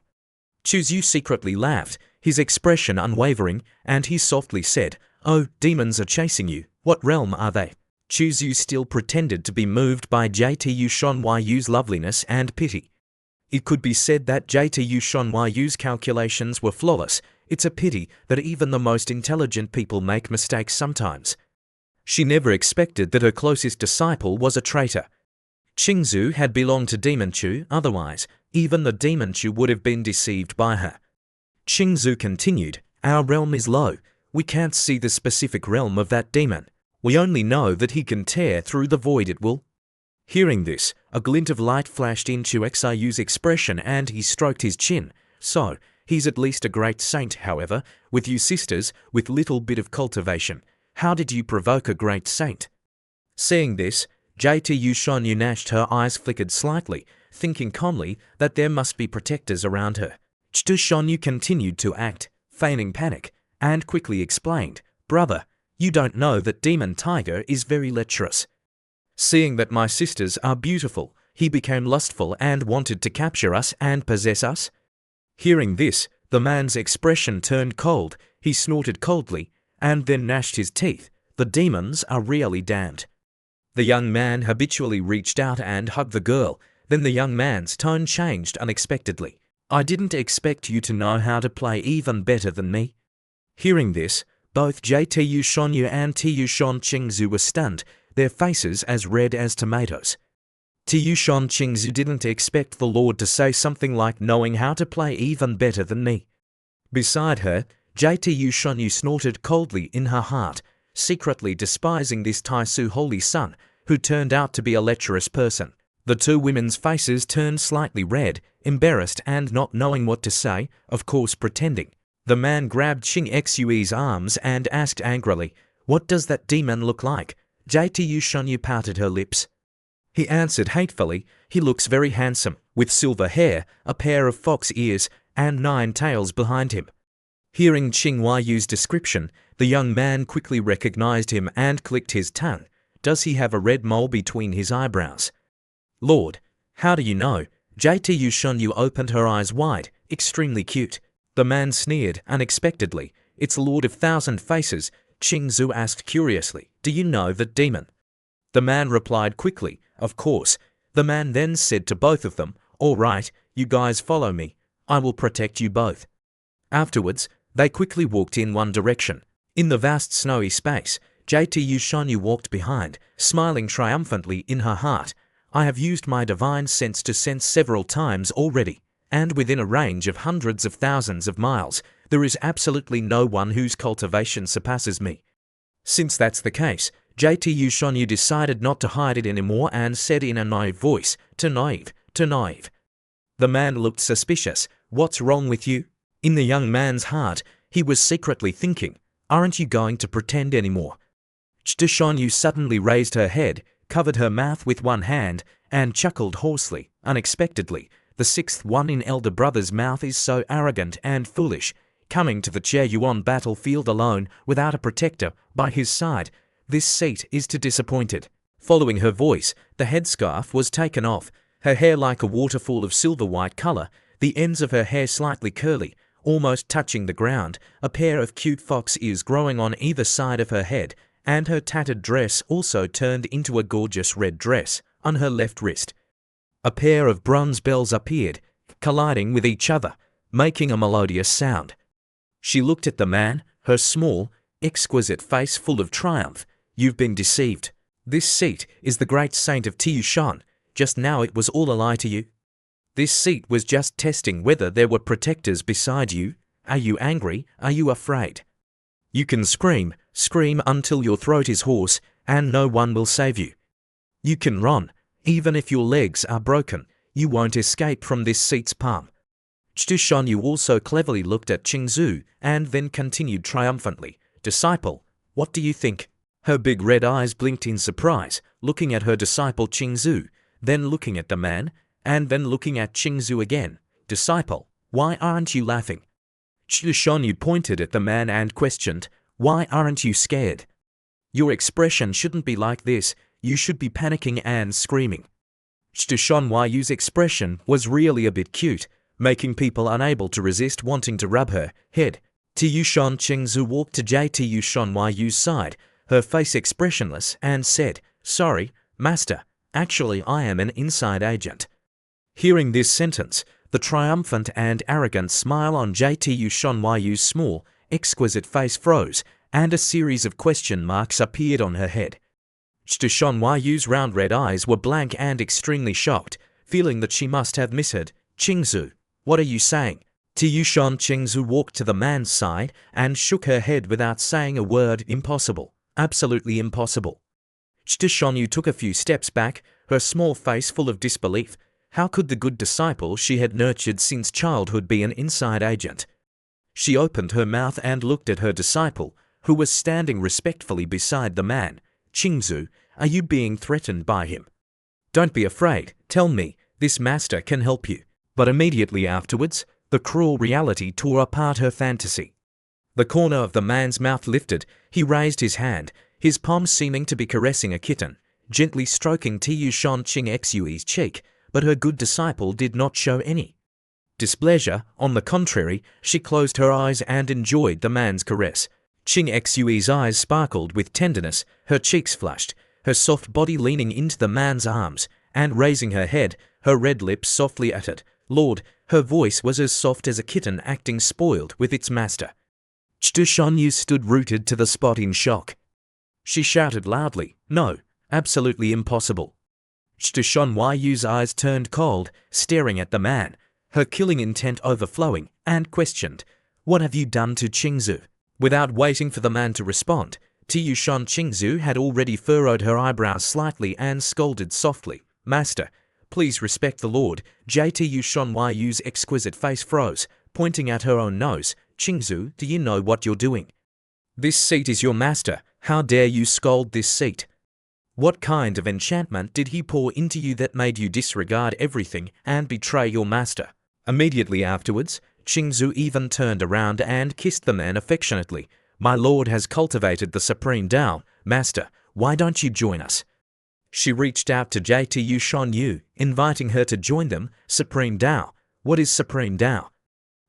Chuzyu secretly laughed, his expression unwavering, and he softly said, Oh, demons are chasing you. What realm are they? Chuzyu still pretended to be moved by Tiyushon Yu's loveliness and pity. It could be said that Tiyushon Yu's calculations were flawless. It's a pity that even the most intelligent people make mistakes sometimes. She never expected that her closest disciple was a traitor. Qingzu had belonged to Demonchu, otherwise, even the Demonchu would have been deceived by her. Qingzu continued, Our realm is low. We can't see the specific realm of that demon. We only know that he can tear through the void at will. Hearing this, a glint of light flashed into Xiyu's expression and he stroked his chin. So, he's at least a great saint, however, with you sisters, with little bit of cultivation. How did you provoke a great saint? Seeing this, Tiyushon gnashed her eyes flickered slightly, thinking calmly that there must be protectors around her. Tiyushon continued to act, feigning panic, and quickly explained, Brother, you don't know that Demon Tiger is very lecherous. Seeing that my sisters are beautiful, he became lustful and wanted to capture us and possess us. Hearing this, the man's expression turned cold, he snorted coldly, and then gnashed his teeth. The demons are really damned. The young man habitually reached out and hugged the girl, then the young man's tone changed unexpectedly. I didn't expect you to know how to play even better than me. Hearing this, both Tiyushon and Tiyushon Qingzu were stunned, their faces as red as tomatoes. Tiyushon Qingzu didn't expect the Lord to say something like knowing how to play even better than me. Beside her, Tiyushon snorted coldly in her heart, secretly despising this Taisu holy son, who turned out to be a lecherous person. The two women's faces turned slightly red, embarrassed and not knowing what to say, of course pretending. The man grabbed Qing Xue's arms and asked angrily, What does that demon look like? JTU Shunyu pouted her lips. He answered hatefully, he looks very handsome, with silver hair, a pair of fox ears, and 9 tails behind him. Hearing Qing Huayu's description, the young man quickly recognized him and clicked his tongue. Does he have a red mole between his eyebrows? Lord, how do you know? JTU Shunyu opened her eyes wide, extremely cute. The man sneered unexpectedly. It's Lord of Thousand Faces. Qing Zhu asked curiously, do you know that demon? The man replied quickly, of course. The man then said to both of them, all right, you guys follow me. I will protect you both. Afterwards, they quickly walked in one direction. In the vast snowy space, JTU Shunyu walked behind, smiling triumphantly in her heart. I have used my divine sense to sense several times already, and within a range of hundreds of thousands of miles, there is absolutely no one whose cultivation surpasses me. Since that's the case, JTU Shunyu decided not to hide it anymore and said in a naive voice, too naive. The man looked suspicious. What's wrong with you? In the young man's heart, he was secretly thinking, aren't you going to pretend anymore? Shunyu suddenly raised her head, covered her mouth with one hand, and chuckled hoarsely, unexpectedly. The 6th one in elder brother's mouth is so arrogant and foolish, coming to the Jieyuan battlefield alone without a protector by his side. This seat is too disappointed. Following her voice, the headscarf was taken off, her hair like a waterfall of silver-white color, the ends of her hair slightly curly, almost touching the ground, a pair of cute fox ears growing on either side of her head, and her tattered dress also turned into a gorgeous red dress on her left wrist. A pair of bronze bells appeared, colliding with each other, making a melodious sound. She looked at the man, her small, exquisite face full of triumph. You've been deceived. This seat is the great saint of Tiushan. Just now it was all a lie to you. This seat was just testing whether there were protectors beside you. Are you angry? Are you afraid? You can scream until your throat is hoarse, and no one will save you. You can run, even if your legs are broken. You won't escape from this seat's palm. Shunyu also cleverly looked at Qing Zhu, and then continued triumphantly, disciple, what do you think? Her big red eyes blinked in surprise, looking at her disciple Qing Zhu, then looking at the man, and then looking at Qing Zhu again. Disciple, why aren't you laughing? Shunyu pointed at the man and questioned, why aren't you scared? Your expression shouldn't be like this, you should be panicking and screaming. Huayu's expression was really a bit cute, making people unable to resist wanting to rub her head. Qing Zhu walked to JTU Huayu's side, her face expressionless, and said, sorry, master, actually I am an inside agent. Hearing this sentence, the triumphant and arrogant smile on JTU Huayu's small, exquisite face froze, and a series of question marks appeared on her head. Huayu's round red eyes were blank and extremely shocked, feeling that she must have misheard. Qing Zhu, what are you saying? Qing Zhu walked to the man's side and shook her head without saying a word. Impossible. Absolutely impossible. Shunyu took a few steps back, her small face full of disbelief. How could the good disciple she had nurtured since childhood be an inside agent? She opened her mouth and looked at her disciple, who was standing respectfully beside the man. Qing Zhu, are you being threatened by him? Don't be afraid, tell me, this master can help you. But immediately afterwards, the cruel reality tore apart her fantasy. The corner of the man's mouth lifted, he raised his hand, his palm seeming to be caressing a kitten, gently stroking Tiushan Qing Xue's cheek, but her good disciple did not show any displeasure. On the contrary, she closed her eyes and enjoyed the man's caress. Qing Xue's eyes sparkled with tenderness, her cheeks flushed, her soft body leaning into the man's arms, and raising her head, her red lips softly uttered, Lord. Her voice was as soft as a kitten acting spoiled with its master. Shunyu stood rooted to the spot in shock. She shouted loudly, no, absolutely impossible. Huayu's eyes turned cold, staring at the man, her killing intent overflowing, and questioned, what have you done to Qing Zhu? Without waiting for the man to respond, Qing Zhu had already furrowed her eyebrows slightly and scolded softly, Master, please respect the Lord. JTU Huayu's exquisite face froze, pointing at her own nose. Qing Zhu, do you know what you're doing? This seat is your master. How dare you scold this seat? What kind of enchantment did he pour into you that made you disregard everything and betray your master? Immediately afterwards, Qingzu even turned around and kissed the man affectionately. My lord has cultivated the supreme Tao, master, why don't you join us? She reached out to JTU Shonyu, inviting her to join them. Supreme Tao? What is Supreme Tao?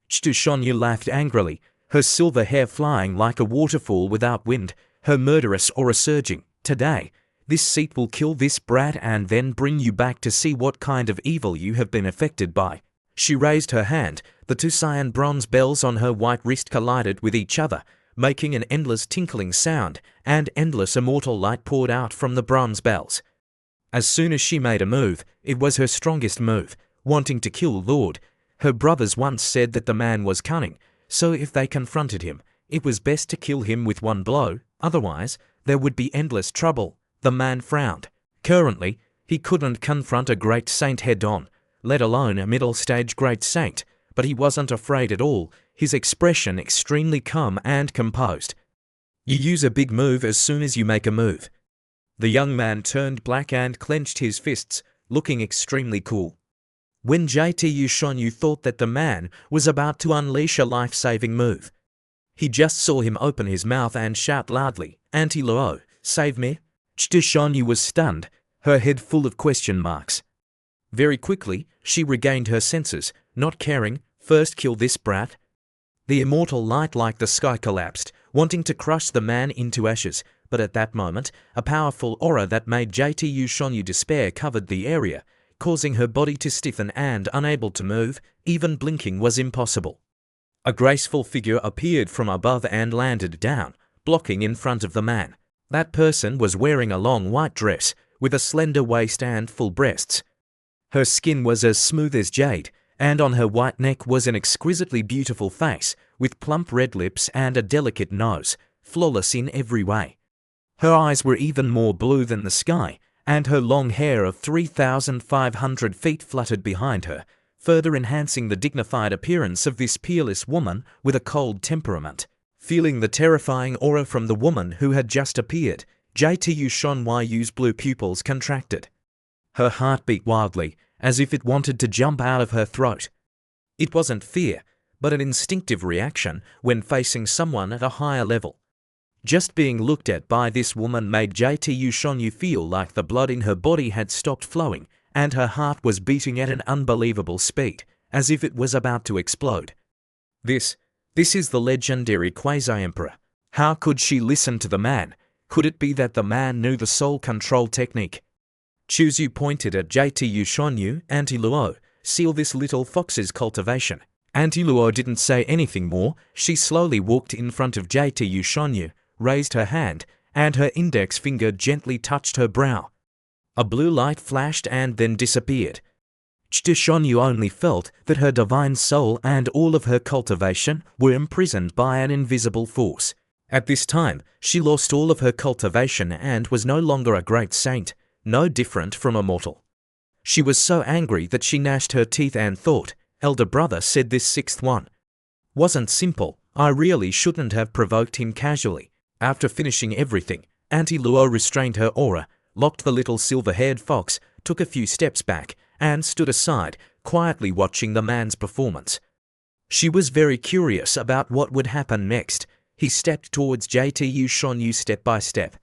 Chtu Shonyu laughed angrily, her silver hair flying like a waterfall without wind, her murderous aura surging. Today, this seat will kill this brat and then bring you back to see what kind of evil you have been affected by. She raised her hand, the two cyan bronze bells on her white wrist collided with each other, making an endless tinkling sound, and endless immortal light poured out from the bronze bells. As soon as she made a move, it was her strongest move, wanting to kill Lord. Her brothers once said that the man was cunning, so if they confronted him, it was best to kill him with one blow, otherwise, there would be endless trouble. The man frowned. Currently, he couldn't confront a great saint head-on, let alone a middle-stage great saint, but he wasn't afraid at all, his expression extremely calm and composed. You use a big move as soon as you make a move. The young man turned black and clenched his fists, looking extremely cool. When JTU Shonyu thought that the man was about to unleash a life-saving move, he just saw him open his mouth and shout loudly, "Anti-Luo, save me!" Chtu Shonyu was stunned, her head full of question marks. Very quickly, she regained her senses, not caring, first kill this brat. The immortal light like the sky collapsed, wanting to crush the man into ashes, but at that moment, a powerful aura that made JTU Shonyu despair covered the area, causing her body to stiffen and unable to move, even blinking was impossible. A graceful figure appeared from above and landed down, blocking in front of the man. That person was wearing a long white dress, with a slender waist and full breasts. Her skin was as smooth as jade, and on her white neck was an exquisitely beautiful face, with plump red lips and a delicate nose, flawless in every way. Her eyes were even more blue than the sky, and her long hair of 3,500 feet fluttered behind her, further enhancing the dignified appearance of this peerless woman with a cold temperament. Feeling the terrifying aura from the woman who had just appeared, JTU Shonyu's blue pupils contracted. Her heart beat wildly, as if it wanted to jump out of her throat. It wasn't fear, but an instinctive reaction when facing someone at a higher level. Just being looked at by this woman made JTU Shonyu feel like the blood in her body had stopped flowing, and her heart was beating at an unbelievable speed, as if it was about to explode. This is the legendary Quasi-Emperor. How could she listen to the man? Could it be that the man knew the soul control technique? Chuzu pointed at JTU Shonyu. Anti-Luo, seal this little fox's cultivation. Anti-Luo didn't say anything more. She slowly walked in front of JTU Shonyu, raised her hand, and her index finger gently touched her brow. A blue light flashed and then disappeared. Chtu Shonyu only felt that her divine soul and all of her cultivation were imprisoned by an invisible force. At this time, she lost all of her cultivation and was no longer a great saint, no different from a mortal. She was so angry that she gnashed her teeth and thought, "Elder brother said this sixth one wasn't simple, I really shouldn't have provoked him casually." After finishing everything, Anti-Luo restrained her aura, locked the little silver-haired fox, took a few steps back, and stood aside, quietly watching the man's performance. She was very curious about what would happen next. He stepped towards JTU Shonyu step by step.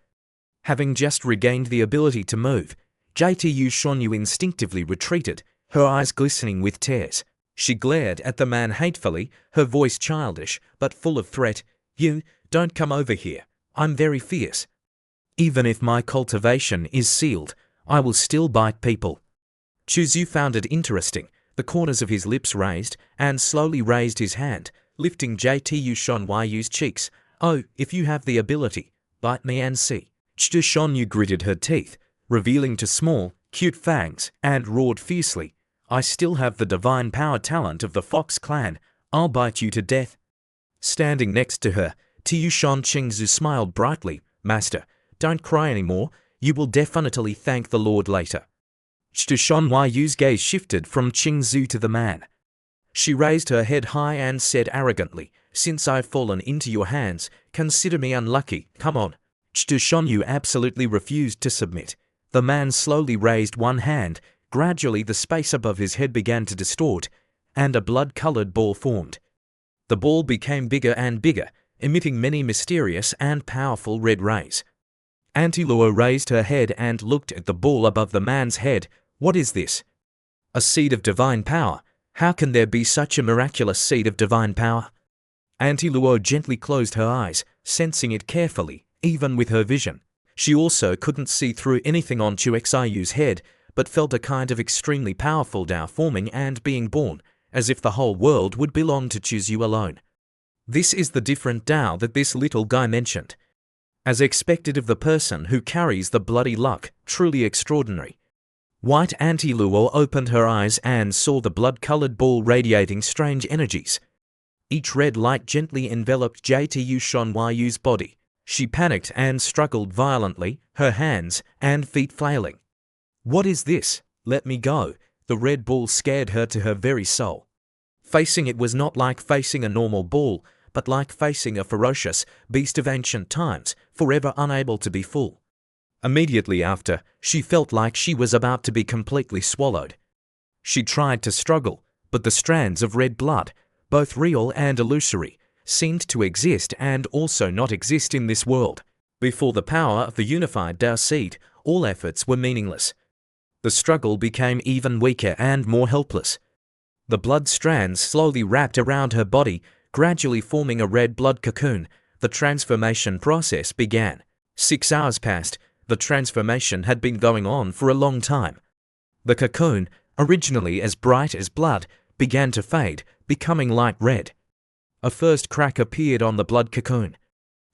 Having just regained the ability to move, JTU Shonyu instinctively retreated, her eyes glistening with tears. She glared at the man hatefully, her voice childish, but full of threat. "You, don't come over here. I'm very fierce. Even if my cultivation is sealed, I will still bite people." Chuzu found it interesting, the corners of his lips raised, and slowly raised his hand, lifting JTU Shonyu's cheeks. "Oh, if you have the ability, bite me and see." Chtu Shonyu gritted her teeth, revealing two small, cute fangs, and roared fiercely, "I still have the divine power talent of the Fox clan. I'll bite you to death." Standing next to her, Tiushan Qingzu smiled brightly. "Master, don't cry anymore. You will definitely thank the Lord later." Chtu Shonyu's gaze shifted from Qingzu to the man. She raised her head high and said arrogantly, "Since I've fallen into your hands, consider me unlucky. Come on." Chu Shonyu absolutely refused to submit. The man slowly raised one hand. Gradually the space above his head began to distort, and a blood-colored ball formed. The ball became bigger and bigger, emitting many mysterious and powerful red rays. Auntie Luo raised her head and looked at the ball above the man's head. What is this? A seed of divine power. How can there be such a miraculous seed of divine power? Auntie Luo gently closed her eyes, sensing it carefully, even with her vision. She also couldn't see through anything on Chu Xiyu's head, but felt a kind of extremely powerful Tao forming and being born, as if the whole world would belong to Chu Xiu alone. This is the different Tao that this little guy mentioned. As expected of the person who carries the bloody luck, truly extraordinary. White Auntie Luo opened her eyes and saw the blood-colored ball radiating strange energies. Each red light gently enveloped JTU Shonyu's body. She panicked and struggled violently, her hands and feet flailing. What is this? Let me go. The red ball scared her to her very soul. Facing it was not like facing a normal ball, but like facing a ferocious beast of ancient times, forever unable to be full. Immediately after, she felt like she was about to be completely swallowed. She tried to struggle, but the strands of red blood, both real and illusory, seemed to exist and also not exist in this world. Before the power of the unified Tao seed, all efforts were meaningless. The struggle became even weaker and more helpless. The blood strands slowly wrapped around her body, gradually forming a red blood cocoon. The transformation process began. 6 hours passed. The transformation had been going on for a long time. The cocoon, originally as bright as blood, began to fade, becoming light red. A first crack appeared on the blood cocoon.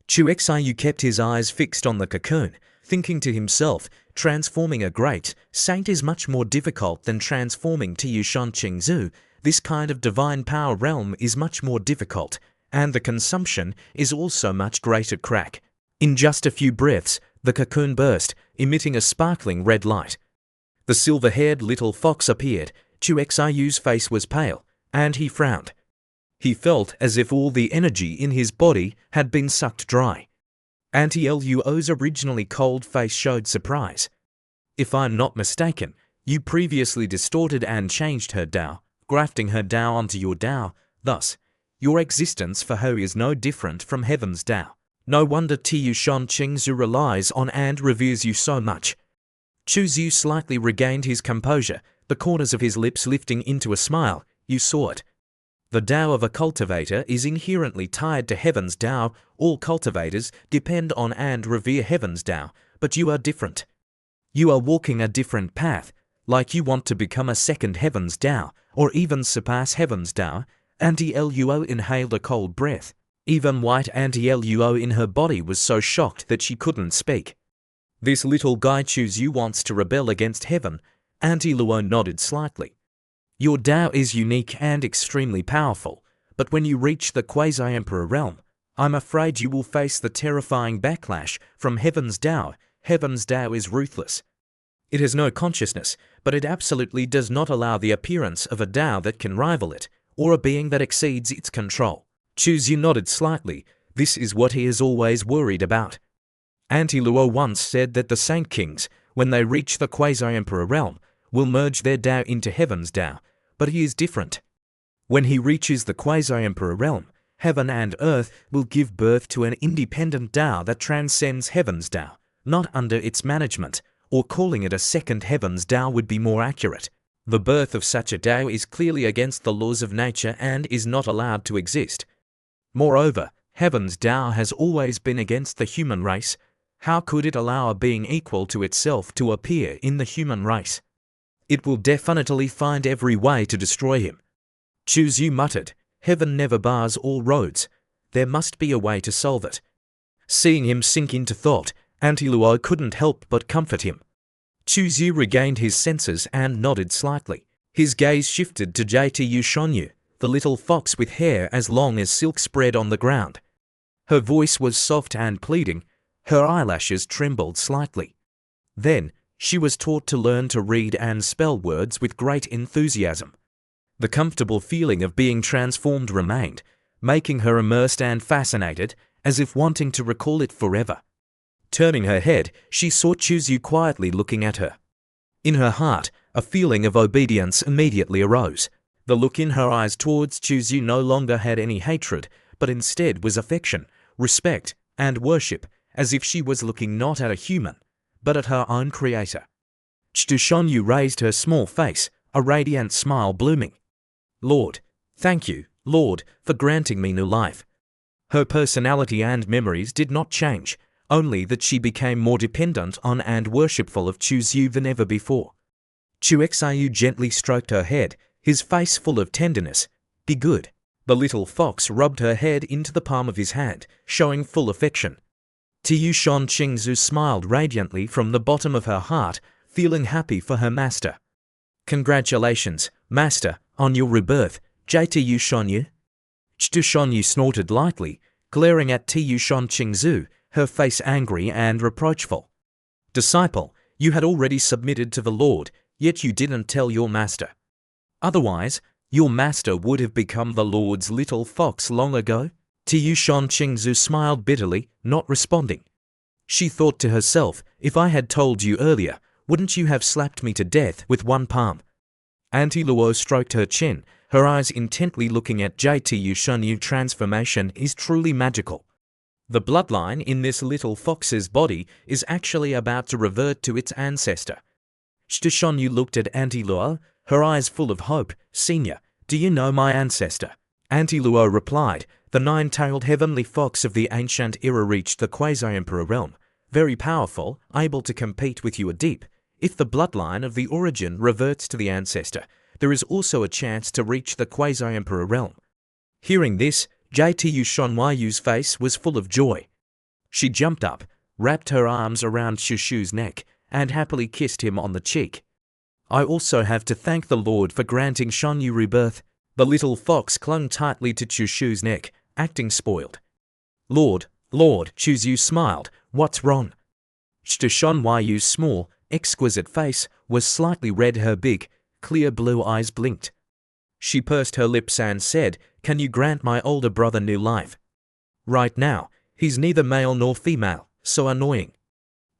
Chu Xiu kept his eyes fixed on the cocoon, thinking to himself, transforming a great saint is much more difficult than transforming Tu Shan Qingzu. This kind of divine power realm is much more difficult, and the consumption is also much greater. Crack. In just a few breaths, the cocoon burst, emitting a sparkling red light. The silver-haired little fox appeared. Chu Xiyu's face was pale, and he frowned. He felt as if all the energy in his body had been sucked dry. Auntie Luo's originally cold face showed surprise. If I'm not mistaken, you previously distorted and changed her Tao, grafting her Tao onto your Tao. Thus, your existence for her is no different from heaven's Tao. No wonder Tu Shan Qingzu relies on and reveres you so much. Chu Xiu slightly regained his composure, the corners of his lips lifting into a smile. You saw it. The Tao of a cultivator is inherently tied to heaven's Tao. All cultivators depend on and revere heaven's Tao, but you are different. You are walking a different path, like you want to become a second heaven's Tao, or even surpass heaven's Tao. Auntie Luo inhaled a cold breath. Even white Auntie Luo in her body was so shocked that she couldn't speak. This little guy Chu Xiu wants to rebel against heaven. Auntie Luo nodded slightly. Your Tao is unique and extremely powerful, but when you reach the quasi-emperor realm, I'm afraid you will face the terrifying backlash from heaven's Tao. Heaven's Tao is ruthless. It has no consciousness, but it absolutely does not allow the appearance of a Tao that can rival it, or a being that exceeds its control. Chu Xiu nodded slightly. This is what he is always worried about. Auntie Luo once said that the Saint Kings, when they reach the quasi-emperor realm, will merge their Tao into heaven's Tao, but he is different. When he reaches the quasi-emperor realm, heaven and earth will give birth to an independent Tao that transcends heaven's Tao, not under its management, or calling it a second heaven's Tao would be more accurate. The birth of such a Tao is clearly against the laws of nature and is not allowed to exist. Moreover, heaven's Tao has always been against the human race. How could it allow a being equal to itself to appear in the human race? It will definitely find every way to destroy him. Chu Xiu muttered, heaven never bars all roads. There must be a way to solve it. Seeing him sink into thought, Auntie Luo couldn't help but comfort him. Chu Xiu regained his senses and nodded slightly. His gaze shifted to JTU Shonyu, the little fox with hair as long as silk spread on the ground. Her voice was soft and pleading. Her eyelashes trembled slightly. Then, she was taught to learn to read and spell words with great enthusiasm. The comfortable feeling of being transformed remained, making her immersed and fascinated, as if wanting to recall it forever. Turning her head, she saw Chuzyu quietly looking at her. In her heart, a feeling of obedience immediately arose. The look in her eyes towards Chuzyu no longer had any hatred, but instead was affection, respect, and worship, as if she was looking not at a human, but at her own creator. Shonyu raised her small face, a radiant smile blooming. Lord, thank you, Lord, for granting me new life. Her personality and memories did not change, only that she became more dependent on and worshipful of Chuzyu than ever before. Chuexayu gently stroked her head, his face full of tenderness. Be good. The little fox rubbed her head into the palm of his hand, showing full affection. Tiyushon Qingzu smiled radiantly from the bottom of her heart, feeling happy for her master. Congratulations, master, on your rebirth, Tiyushonyu. Shonyu snorted lightly, glaring at Tiyushon Qingzu, her face angry and reproachful. Disciple, you had already submitted to the Lord, yet you didn't tell your master. Otherwise, your master would have become the Lord's little fox long ago. Tiyushon Qingzu smiled bitterly, not responding. She thought to herself, if I had told you earlier, wouldn't you have slapped me to death with one palm? Auntie Luo stroked her chin, her eyes intently looking at Tiyushonyu. Transformation is truly magical. The bloodline in this little fox's body is actually about to revert to its ancestor. Shonyu looked at Auntie Luo, her eyes full of hope. Senior, do you know my ancestor? Auntie Luo replied, the nine-tailed heavenly fox of the ancient era reached the quasi-emperor realm. Very powerful, able to compete with you a deep. If the bloodline of the origin reverts to the ancestor, there is also a chance to reach the quasi-emperor realm. Hearing this, Tiyushonyu's face was full of joy. She jumped up, wrapped her arms around Shushu's neck, and happily kissed him on the cheek. I also have to thank the Lord for granting Shonyu rebirth. The little fox clung tightly to Chushu's neck, acting spoiled. Lord, Chuzyu smiled. What's wrong? Shonyu's small, exquisite face was slightly red. Her big, clear blue eyes blinked. She pursed her lips and said, can you grant my older brother new life? Right now, he's neither male nor female, so annoying.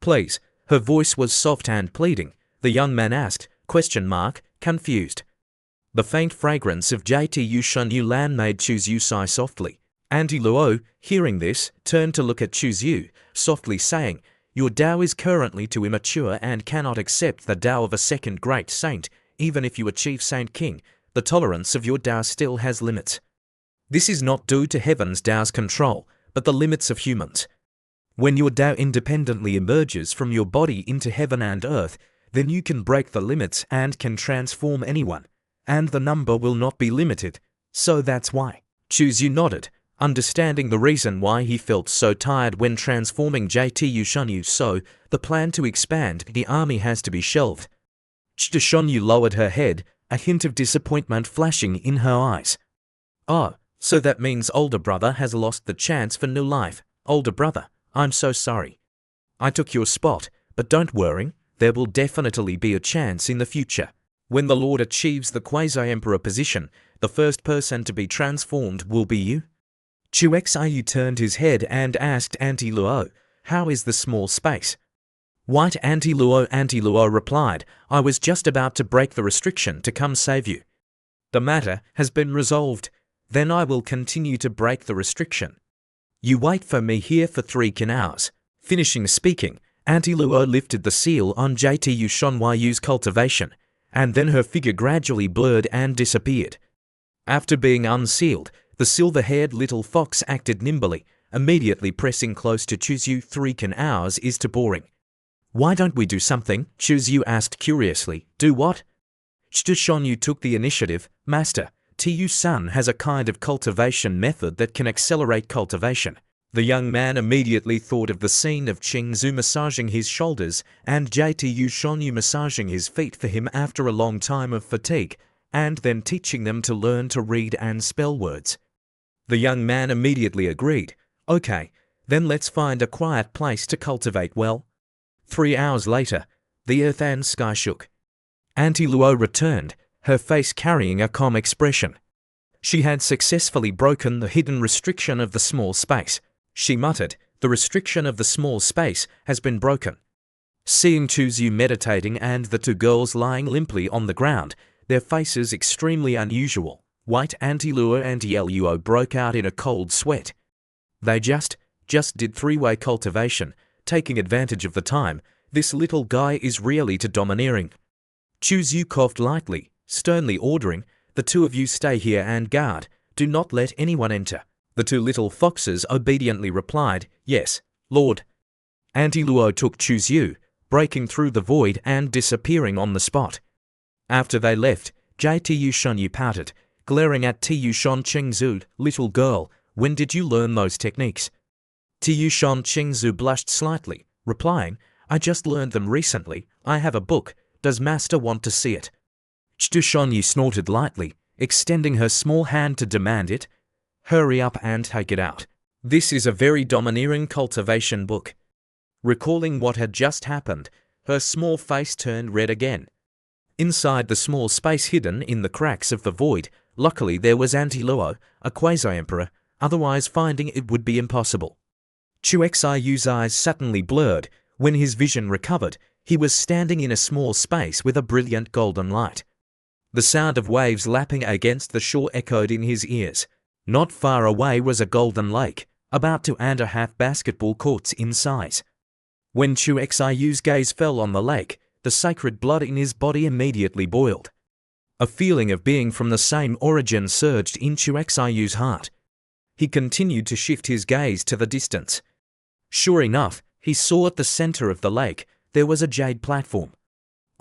Please. Her voice was soft and pleading. The young man asked, confused. The faint fragrance of Tiyushonyu Lan made Chuzyu sigh softly. Auntie Luo, hearing this, turned to look at Chuzyu, softly saying, your Tao is currently too immature and cannot accept the Tao of a second great saint. Even if you achieve Saint King, the tolerance of your Tao still has limits. This is not due to heaven's Tao's control, but the limits of humans. When your Tao independently emerges from your body into heaven and earth, then you can break the limits and can transform anyone, and the number will not be limited. So that's why. Chuzyu nodded, understanding the reason why he felt so tired when transforming Tiyushonyu. So, the plan to expand the army has to be shelved. Shonyu lowered her head, a hint of disappointment flashing in her eyes. Oh, so that means older brother has lost the chance for new life. Older brother, I'm so sorry. I took your spot, but don't worry, there will definitely be a chance in the future. When the Lord achieves the quasi-emperor position, the first person to be transformed will be you. Chuexayu turned his head and asked Auntie Luo, how is the small space? White Auntie Luo replied, I was just about to break the restriction to come save you. The matter has been resolved. Then I will continue to break the restriction. You wait for me here for 3 hours. Finishing speaking, Auntie Luo lifted the seal on Tiyushonyu's cultivation, and then her figure gradually blurred and disappeared. After being unsealed, the silver-haired little fox acted nimbly, immediately pressing close to Chuzyu. 3 hours is too boring. Why don't we do something? Chuzyu asked curiously. Do what? Shonyu took the initiative. Master, Tiyu-san has a kind of cultivation method that can accelerate cultivation. The young man immediately thought of the scene of Qingzu massaging his shoulders and Tiyushonyu massaging his feet for him after a long time of fatigue, and then teaching them to learn to read and spell words. The young man immediately agreed. Okay, then let's find a quiet place to cultivate well. 3 hours later, the earth and sky shook. Auntie Luo returned, her face carrying a calm expression. She had successfully broken the hidden restriction of the small space. She muttered, The restriction of the small space has been broken. Seeing Chuzyu meditating and the two girls lying limply on the ground, their faces extremely unusual, white anti-Luo anti-Luo broke out in a cold sweat. They just did three-way cultivation, taking advantage of the time. This little guy is really too domineering. Chuzyu coughed lightly, sternly ordering, "The two of you stay here and guard. Do not let anyone enter." The two little foxes obediently replied, "Yes, Lord." Anti-Luo took Chuzyu, breaking through the void and disappearing on the spot. After they left, J.T.U. Shunyu pouted, glaring at T.U. Chengzu, "Little girl, when did you learn those techniques?" T.U. Chengzu blushed slightly, replying, "I just learned them recently. I have a book. Does Master want to see it?" Chtu Shunyu snorted lightly, extending her small hand to demand it. "Hurry up and take it out. This is a very domineering cultivation book." Recalling what had just happened, her small face turned red again. Inside the small space hidden in the cracks of the void, luckily there was Anti-Luo, a quasi-emperor, otherwise finding it would be impossible. Chuexiyu's eyes suddenly blurred. When his vision recovered, he was standing in a small space with a brilliant golden light. The sound of waves lapping against the shore echoed in his ears. Not far away was a golden lake, about 2.5 basketball courts in size. When Chuexiyu's gaze fell on the lake, the sacred blood in his body immediately boiled. A feeling of being from the same origin surged in Chuexiyu's heart. He continued to shift his gaze to the distance. Sure enough, he saw at the center of the lake there was a jade platform.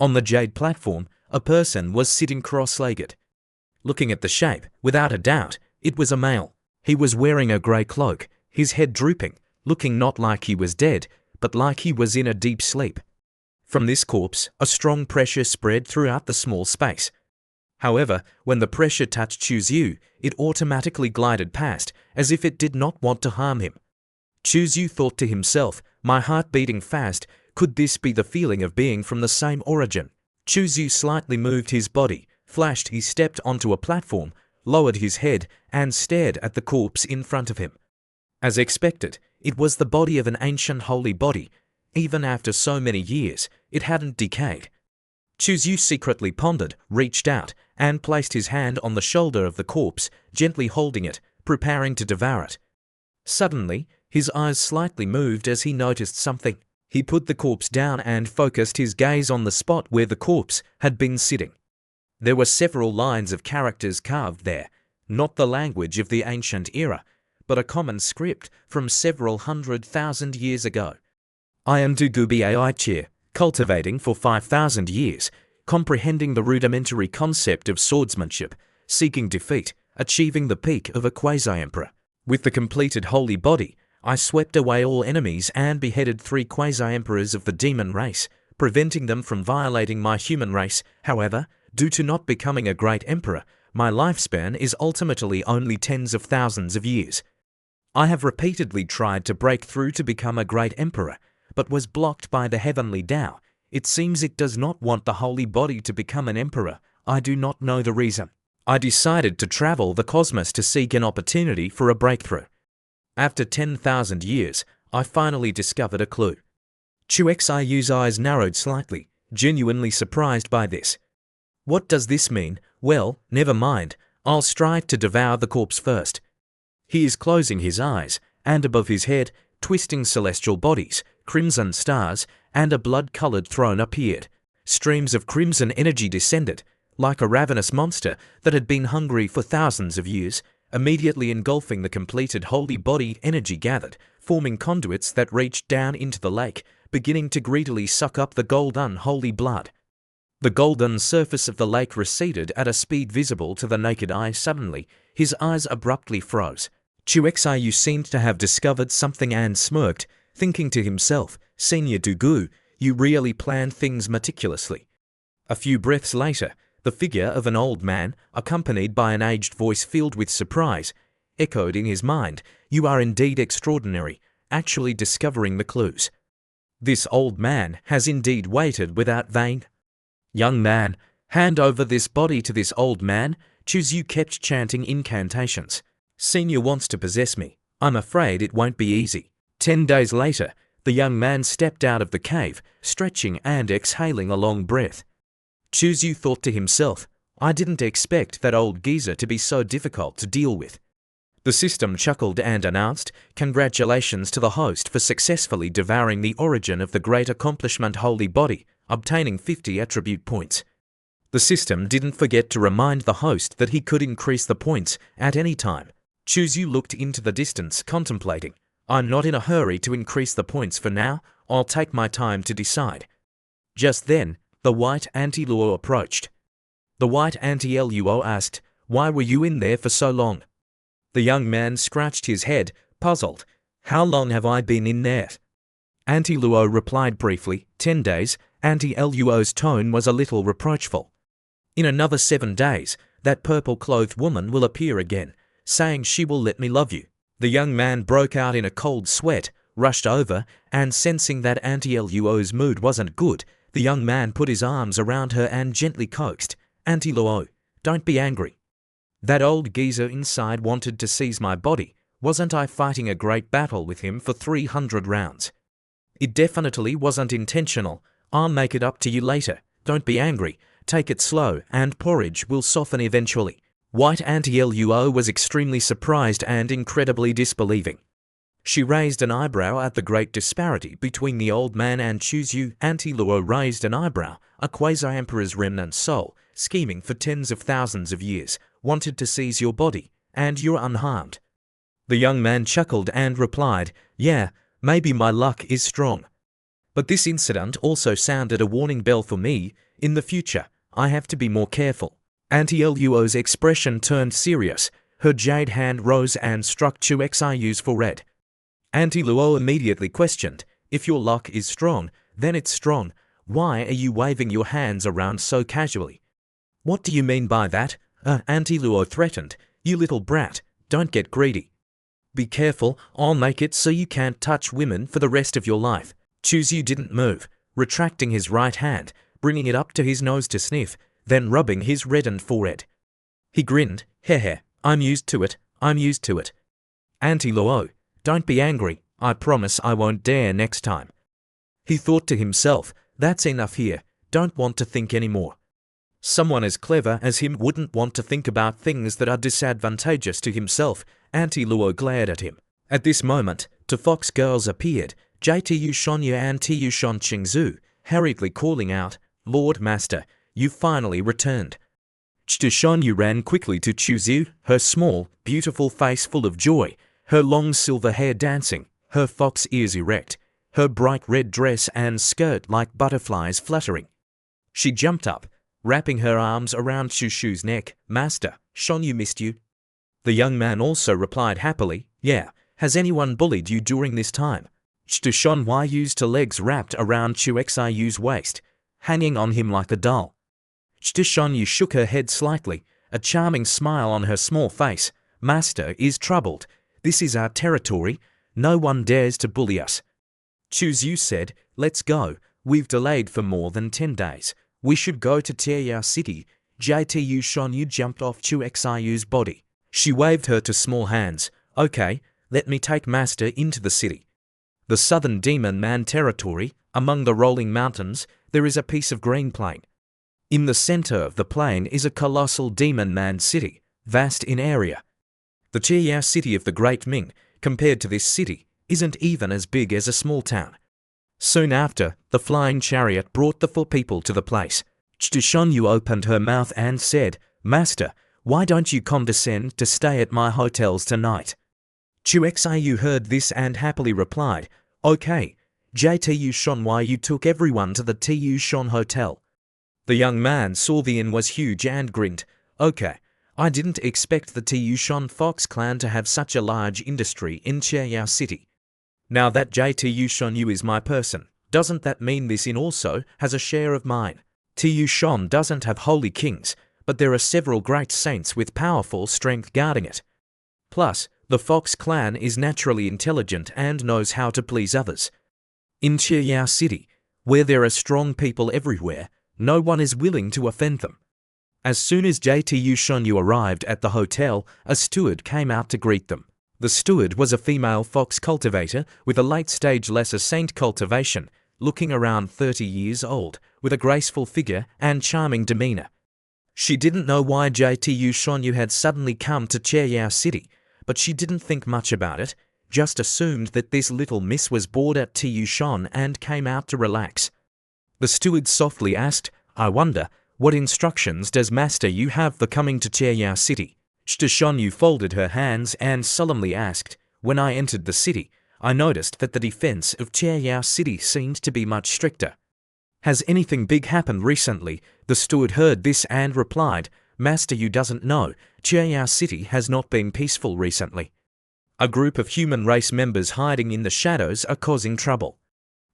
On the jade platform, a person was sitting cross-legged. Looking at the shape, without a doubt, it was a male. He was wearing a grey cloak, his head drooping, looking not like he was dead, but like he was in a deep sleep. From this corpse, a strong pressure spread throughout the small space. However, when the pressure touched Chuzyu, it automatically glided past, as if it did not want to harm him. Chuzyu thought to himself, "My heart beating fast, could this be the feeling of being from the same origin?" Chuzyu slightly moved his body, flashed, he stepped onto a platform, lowered his head, and stared at the corpse in front of him. As expected, it was the body of an ancient holy body. Even after so many years, it hadn't decayed. Chuzyu secretly pondered, reached out, and placed his hand on the shoulder of the corpse, gently holding it, preparing to devour it. Suddenly, his eyes slightly moved as he noticed something. He put the corpse down and focused his gaze on the spot where the corpse had been sitting. There were several lines of characters carved there, not the language of the ancient era, but a common script from several 100,000 years ago. I am Dugubiaichir, cultivating for 5,000 years, comprehending the rudimentary concept of swordsmanship, seeking defeat, achieving the peak of a quasi-emperor. With the completed holy body, I swept away all enemies and beheaded 3 quasi-emperors of the demon race, preventing them from violating my human race. However, due to not becoming a great emperor, my lifespan is ultimately only tens of thousands of years. I have repeatedly tried to break through to become a great emperor, but was blocked by the heavenly Tao. It seems it does not want the holy body to become an emperor. I do not know the reason. I decided to travel the cosmos to seek an opportunity for a breakthrough. After 10,000 years, I finally discovered a clue. Chuexiyu's eyes narrowed slightly, genuinely surprised by this. What does this mean? Well, never mind. I'll strive to devour the corpse first. He is closing his eyes, and above his head, twisting celestial bodies, crimson stars, and a blood-colored throne appeared. Streams of crimson energy descended, like a ravenous monster that had been hungry for thousands of years. Immediately engulfing the completed holy body, energy gathered, forming conduits that reached down into the lake, beginning to greedily suck up the golden holy blood. The golden surface of the lake receded at a speed visible to the naked eye. Suddenly, his eyes abruptly froze. Chuexiu seemed to have discovered something and smirked, thinking to himself, "Senior Dugu, you really planned things meticulously." A few breaths later, the figure of an old man, accompanied by an aged voice filled with surprise, echoed in his mind, "You are indeed extraordinary, actually discovering the clues. This old man has indeed waited without vain." "Young man, hand over this body to this old man," Chuzyu kept chanting incantations. "Senior wants to possess me. I'm afraid it won't be easy." 10 days later, the young man stepped out of the cave, stretching and exhaling a long breath. Chuzu thought to himself, I didn't expect that old geezer to be so difficult to deal with. The system chuckled and announced, congratulations to the host for successfully devouring the origin of the great accomplishment holy body, obtaining 50 attribute points. The system didn't forget to remind the host that he could increase the points at any time. Chuzu looked into the distance, contemplating, I'm not in a hurry to increase the points for now, I'll take my time to decide. Just then, the white anti-Luo approached. The white anti-Luo asked, why were you in there for so long? The young man scratched his head, puzzled. How long have I been in there? Anti-Luo replied briefly, 10 days. Anti-Luo's tone was a little reproachful. In another 7 days, that purple-clothed woman will appear again, saying she will let me love you. The young man broke out in a cold sweat, rushed over, and sensing that Anti-Luo's mood wasn't good, the young man put his arms around her and gently coaxed, Anti-Luo, don't be angry. That old geezer inside wanted to seize my body. Wasn't I fighting a great battle with him for 300 rounds? It definitely wasn't intentional. I'll make it up to you later. Don't be angry. Take it slow, and porridge will soften eventually. White Anti-Luo was extremely surprised and incredibly disbelieving. She raised an eyebrow at the great disparity between the old man and Chuzu. Anti-Luo raised an eyebrow, a quasi-emperor's remnant soul, scheming for tens of thousands of years, wanted to seize your body, and you're unharmed. The young man chuckled and replied, yeah, maybe my luck is strong. But this incident also sounded a warning bell for me. In the future, I have to be more careful. Anti-Luo's expression turned serious. Her jade hand rose and struck Chuxiu's forehead. Anti-Luo immediately questioned, if your luck is strong, then it's strong. Why are you waving your hands around so casually? What do you mean by that? Anti-Luo threatened, you little brat, don't get greedy. Be careful, I'll make it so you can't touch women for the rest of your life. Chuzu didn't move, retracting his right hand, bringing it up to his nose to sniff, then rubbing his reddened forehead. He grinned, heh, I'm used to it, I'm used to it. Anti-Luo, don't be angry, I promise I won't dare next time. He thought to himself, that's enough here, don't want to think anymore. Someone as clever as him wouldn't want to think about things that are disadvantageous to himself. Anti-Luo glared at him. At this moment, two fox girls appeared, JTU Shonyu and TU Shon Qingzu, hurriedly calling out, Lord Master, you finally returned. Shonyu ran quickly to Chuzu, her small, beautiful face full of joy, her long silver hair dancing, her fox ears erect, her bright red dress and skirt like butterflies fluttering. She jumped up, wrapping her arms around Shushu's neck. Master, Shonyu missed you. The young man also replied happily, yeah, has anyone bullied you during this time? Shonyu's two legs wrapped around Chuxiu's waist, hanging on him like a doll. Shonyu shook her head slightly, a charming smile on her small face. Master is troubled. This is our territory. No one dares to bully us. Chuzu said, let's go. We've delayed for more than 10 days. We should go to Tieyao City. JTU Shonyu jumped off Chuxiu's body. She waved her two small hands. Okay, let me take Master into the city. The southern demon man territory, among the rolling mountains, there is a piece of green plain. In the center of the plain is a colossal demon man city, vast in area. The Tieyao city of the Great Ming, compared to this city, isn't even as big as a small town. Soon after, the flying chariot brought the 4 people to the place. Shonyu opened her mouth and said, Master, why don't you condescend to stay at my hotels tonight? Chuxiu heard this and happily replied, okay, JTU Shonyu took everyone to the TU Shon Hotel. The young man saw the inn was huge and grinned, okay, I didn't expect the TU Shon Fox clan to have such a large industry in Tieyao City. Now that JTU Shonyu is my person, doesn't that mean this inn also has a share of mine? TU Shon doesn't have holy kings, but there are several great saints with powerful strength guarding it. Plus, the Fox clan is naturally intelligent and knows how to please others. In Tieyao City, where there are strong people everywhere, no one is willing to offend them. As soon as JTU Shonyu arrived at the hotel, a steward came out to greet them. The steward was a female fox cultivator with a late-stage lesser saint cultivation, looking around 30 years old, with a graceful figure and charming demeanor. She didn't know why JTU Shonyu had suddenly come to Cheryao City, but she didn't think much about it, just assumed that this little miss was bored at Tu Shon and came out to relax. The steward softly asked, "I wonder, what instructions does Master Yu have for coming to Cheryao City?" Shonyu folded her hands and solemnly asked, "When I entered the city, I noticed that the defense of Cheryao City seemed to be much stricter. Has anything big happened recently?" The steward heard this and replied, "Master Yu doesn't know, Cheryao City has not been peaceful recently. A group of human race members hiding in the shadows are causing trouble."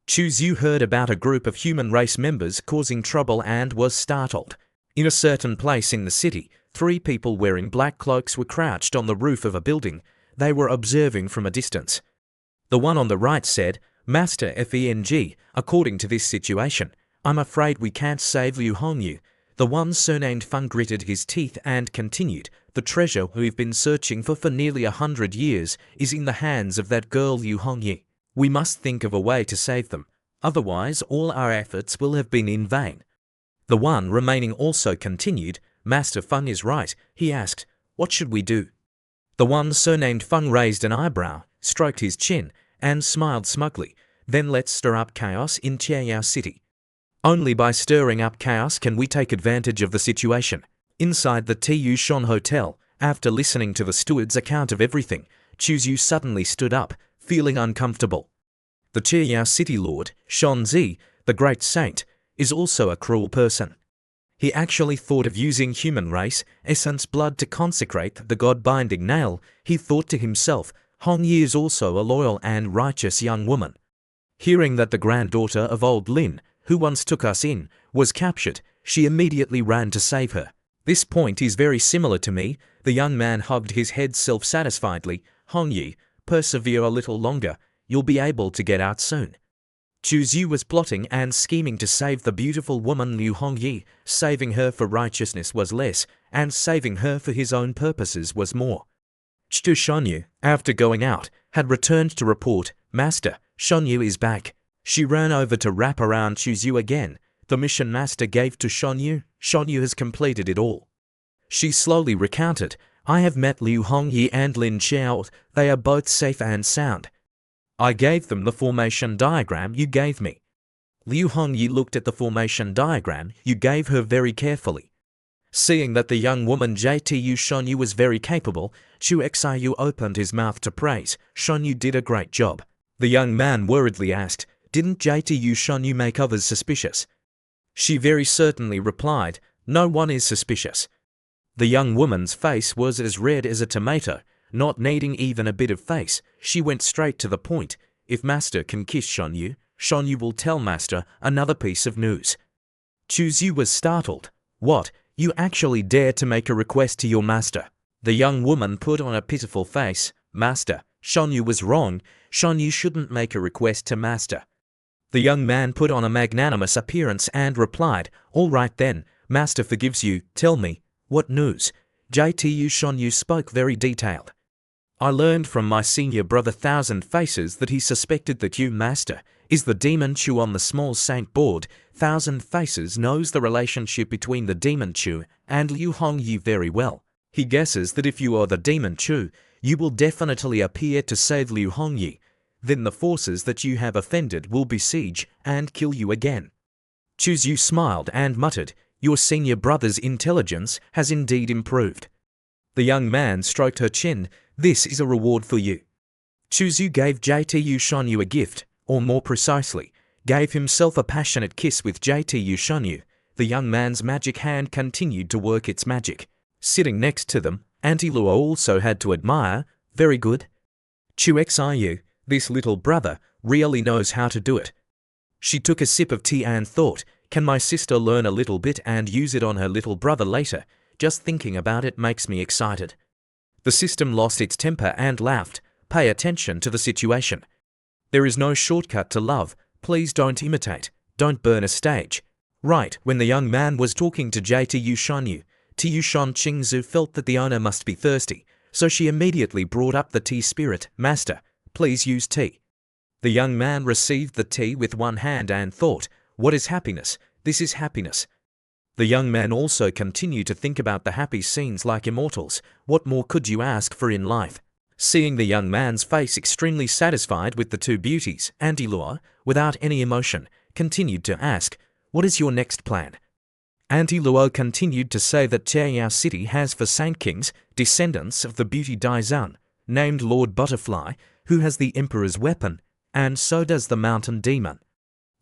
Chu Zhu heard about a group of human race members causing trouble and was startled. In a certain place in the city, 3 people wearing black cloaks were crouched on the roof of a building. They were observing from a distance. The one on the right said, "Master Feng, according to this situation, I'm afraid we can't save Liu Hongyu." The one surnamed Feng gritted his teeth and continued, "The treasure we've been searching for nearly 100 years is in the hands of that girl Liu Hongyu. We must think of a way to save them, otherwise all our efforts will have been in vain." The one remaining also continued, "Master Feng is right." He asked, "What should we do?" The one surnamed Feng raised an eyebrow, stroked his chin, and smiled smugly. "Then let's stir up chaos in Cheryao City. Only by stirring up chaos can we take advantage of the situation." Inside the Tu Shon Hotel, after listening to the steward's account of everything, Chu Zhu suddenly stood up, feeling uncomfortable. The Cheryao City Lord, Shon Zi, the great saint, is also a cruel person. He actually thought of using human race essence blood to consecrate the god-binding nail. He thought to himself, "Hong Yi is also a loyal and righteous young woman." Hearing that the granddaughter of old Lin, who once took us in, was captured, she immediately ran to save her. "This point is very similar to me." The young man hugged his head self-satisfiedly. "Hong Yi, persevere a little longer. You'll be able to get out soon." Chu Zhu was plotting and scheming to save the beautiful woman Liu Hongyi. Saving her for righteousness was less, and saving her for his own purposes was more. Tu Shonyu, after going out, had returned to report, "Master, Shonyu is back." She ran over to wrap around Chu Zhu again. "The mission Master gave to Shonyu has completed it all." She slowly recounted, "I have met Liu Hongyi and Lin Xiao. They are both safe and sound. I gave them the formation diagram you gave me." Liu Hongyi looked at the formation diagram you gave her very carefully. Seeing that the young woman JTU Shonyu was very capable, Chu Xiu opened his mouth to praise. "Shonyu did a great job." The young man worriedly asked, "Didn't JTU Shonyu make others suspicious?" She very certainly replied, "No one is suspicious." The young woman's face was as red as a tomato. Not needing even a bit of face, she went straight to the point. "If Master can kiss Shonyu, Shonyu will tell Master another piece of news." Chu Zhu was startled. "What? You actually dare to make a request to your master?" The young woman put on a pitiful face. "Master, Shonyu was wrong. Shonyu shouldn't make a request to Master." The young man put on a magnanimous appearance and replied, "All right then, Master forgives you. Tell me, what news?" JTU Shonyu spoke very detailed. "I learned from my senior brother Thousand Faces that he suspected that you, Master, is the demon Chu on the small saint board. Thousand Faces knows the relationship between the demon Chu and Liu Hongyi very well. He guesses that if you are the demon Chu, you will definitely appear to save Liu Hongyi. Then the forces that you have offended will besiege and kill you again." Chu Zhu smiled and muttered, "Your senior brother's intelligence has indeed improved." The young man stroked her chin. "This is a reward for you." Chu Zhu gave JTU Shonyu a gift, or more precisely, gave himself a passionate kiss with JTU Shonyu. The young man's magic hand continued to work its magic. Sitting next to them, Auntie Luo also had to admire, "Very good. Chu Xiu, this little brother, really knows how to do it." She took a sip of tea and thought, "Can my sister learn a little bit and use it on her little brother later? Just thinking about it makes me excited." The system lost its temper and laughed. "Pay attention to the situation. There is no shortcut to love. Please don't imitate. Don't burn a stage." Right when the young man was talking to JTU Shonyu, Tu Shon Qingzu felt that the owner must be thirsty. so she immediately brought up the tea spirit. "Master, please use tea." The young man received the tea with one hand and thought, "What is happiness? This is happiness." The young man also continued to think about the happy scenes like immortals. What more could you ask for in life? Seeing the young man's face extremely satisfied with the two beauties, Auntie Luo, without any emotion, continued to ask, "What is your next plan?" Auntie Luo continued to say that Chiao City has for Saint Kings, descendants of the beauty Daizan, named Lord Butterfly, who has the Emperor's weapon, and so does the mountain demon.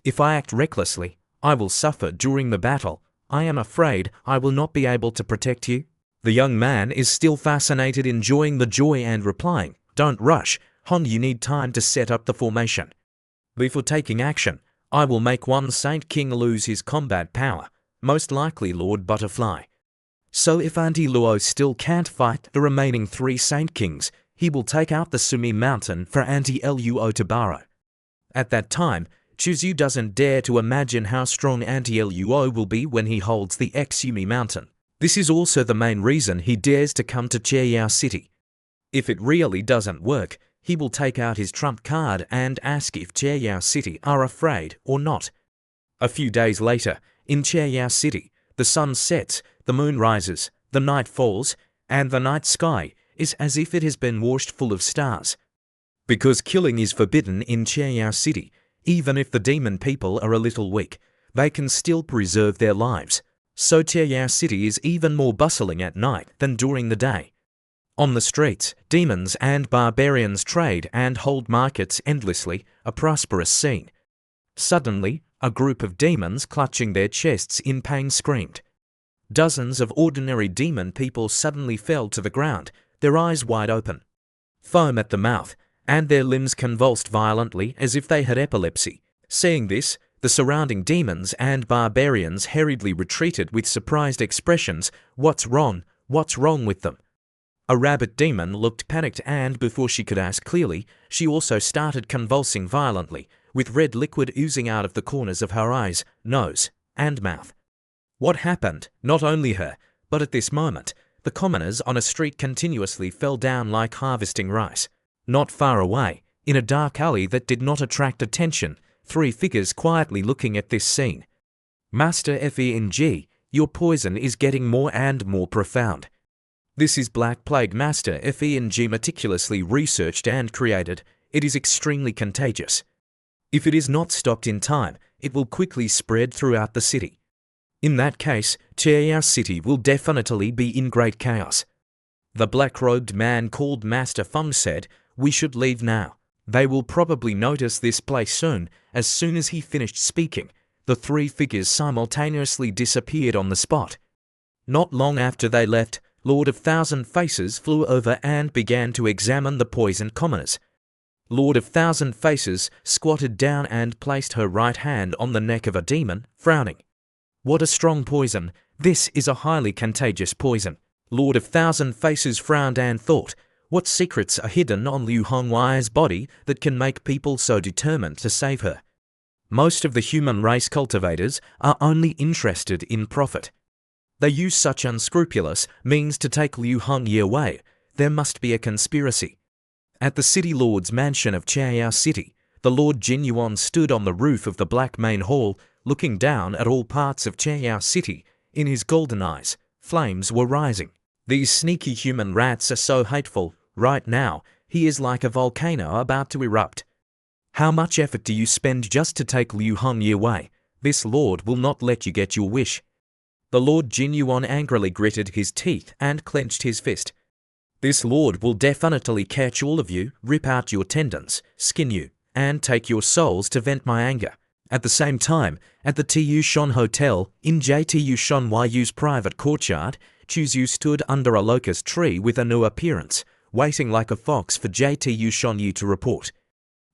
If I act recklessly, I will suffer during the battle. I am afraid I will not be able to protect you. The young man is still fascinated, enjoying the joy and replying, "Don't rush, Hon, you need time to set up the formation. Before taking action, I will make one Saint King lose his combat power, most likely Lord Butterfly. So if Auntie Luo still can't fight the remaining 3 Saint Kings, he will take out the Sumi Mountain for Auntie Luo to borrow." At that time, Chuzyu doesn't dare to imagine how strong Auntie Luo will be when he holds the Sumi Mountain. This is also the main reason he dares to come to Chiao City. If it really doesn't work, he will take out his trump card and ask if Chiao City are afraid or not. A few days later, in Chiao City, the sun sets, the moon rises, the night falls, and the night sky is as if it has been washed full of stars. Because killing is forbidden in Chiao City, even if the demon people are a little weak, they can still preserve their lives. So Chiao City is even more bustling at night than during the day. On the streets, demons and barbarians trade and hold markets endlessly, a prosperous scene. Suddenly, a group of demons clutching their chests in pain screamed. Dozens of ordinary demon people suddenly fell to the ground, their eyes wide open, foam at the mouth, and their limbs convulsed violently as if they had epilepsy. Seeing this, the surrounding demons and barbarians hurriedly retreated with surprised expressions. "What's wrong? What's wrong with them?" A rabbit demon looked panicked, and before she could ask clearly, she also started convulsing violently, with red liquid oozing out of the corners of her eyes, nose, and mouth. What happened? Not only her, but at this moment, the commoners on a street continuously fell down like harvesting rice. Not far away, in a dark alley that did not attract attention, 3 figures quietly looking at this scene. "Master Feng, your poison is getting more and more profound." This is Black Plague. Master Feng meticulously researched and created. It is extremely contagious. If it is not stopped in time, it will quickly spread throughout the city. In that case, Chiao City will definitely be in great chaos. The black-robed man called Master Feng said, "We should leave now. They will probably notice this place soon." As soon as he finished speaking, the 3 figures simultaneously disappeared on the spot. Not long after they left, Lord of Thousand Faces flew over and began to examine the poisoned commoners. Lord of Thousand Faces squatted down and placed her right hand on the neck of a demon, frowning. "What a strong poison! This is a highly contagious poison." Lord of Thousand Faces frowned and thought, what secrets are hidden on Liu Hongwai's body that can make people so determined to save her? Most of the human race cultivators are only interested in profit. They use such unscrupulous means to take Liu Hongyi away. There must be a conspiracy. At the city lord's mansion of Chiao City, the Lord Jinyuan stood on the roof of the Black Main Hall, looking down at all parts of Chiao City. In his golden eyes, flames were rising. These sneaky human rats are so hateful. Right now, he is like a volcano about to erupt. How much effort do you spend just to take Liu Hongyi away? This lord will not let you get your wish. The Lord Jinyuan angrily gritted his teeth and clenched his fist. This lord will definitely catch all of you, rip out your tendons, skin you, and take your souls to vent my anger. At the same time, at the Tuyushon Hotel, in JTushon Yu's private courtyard, Chuzyu stood under a locust tree with a new appearance, waiting like a fox for JTushon Yu to report.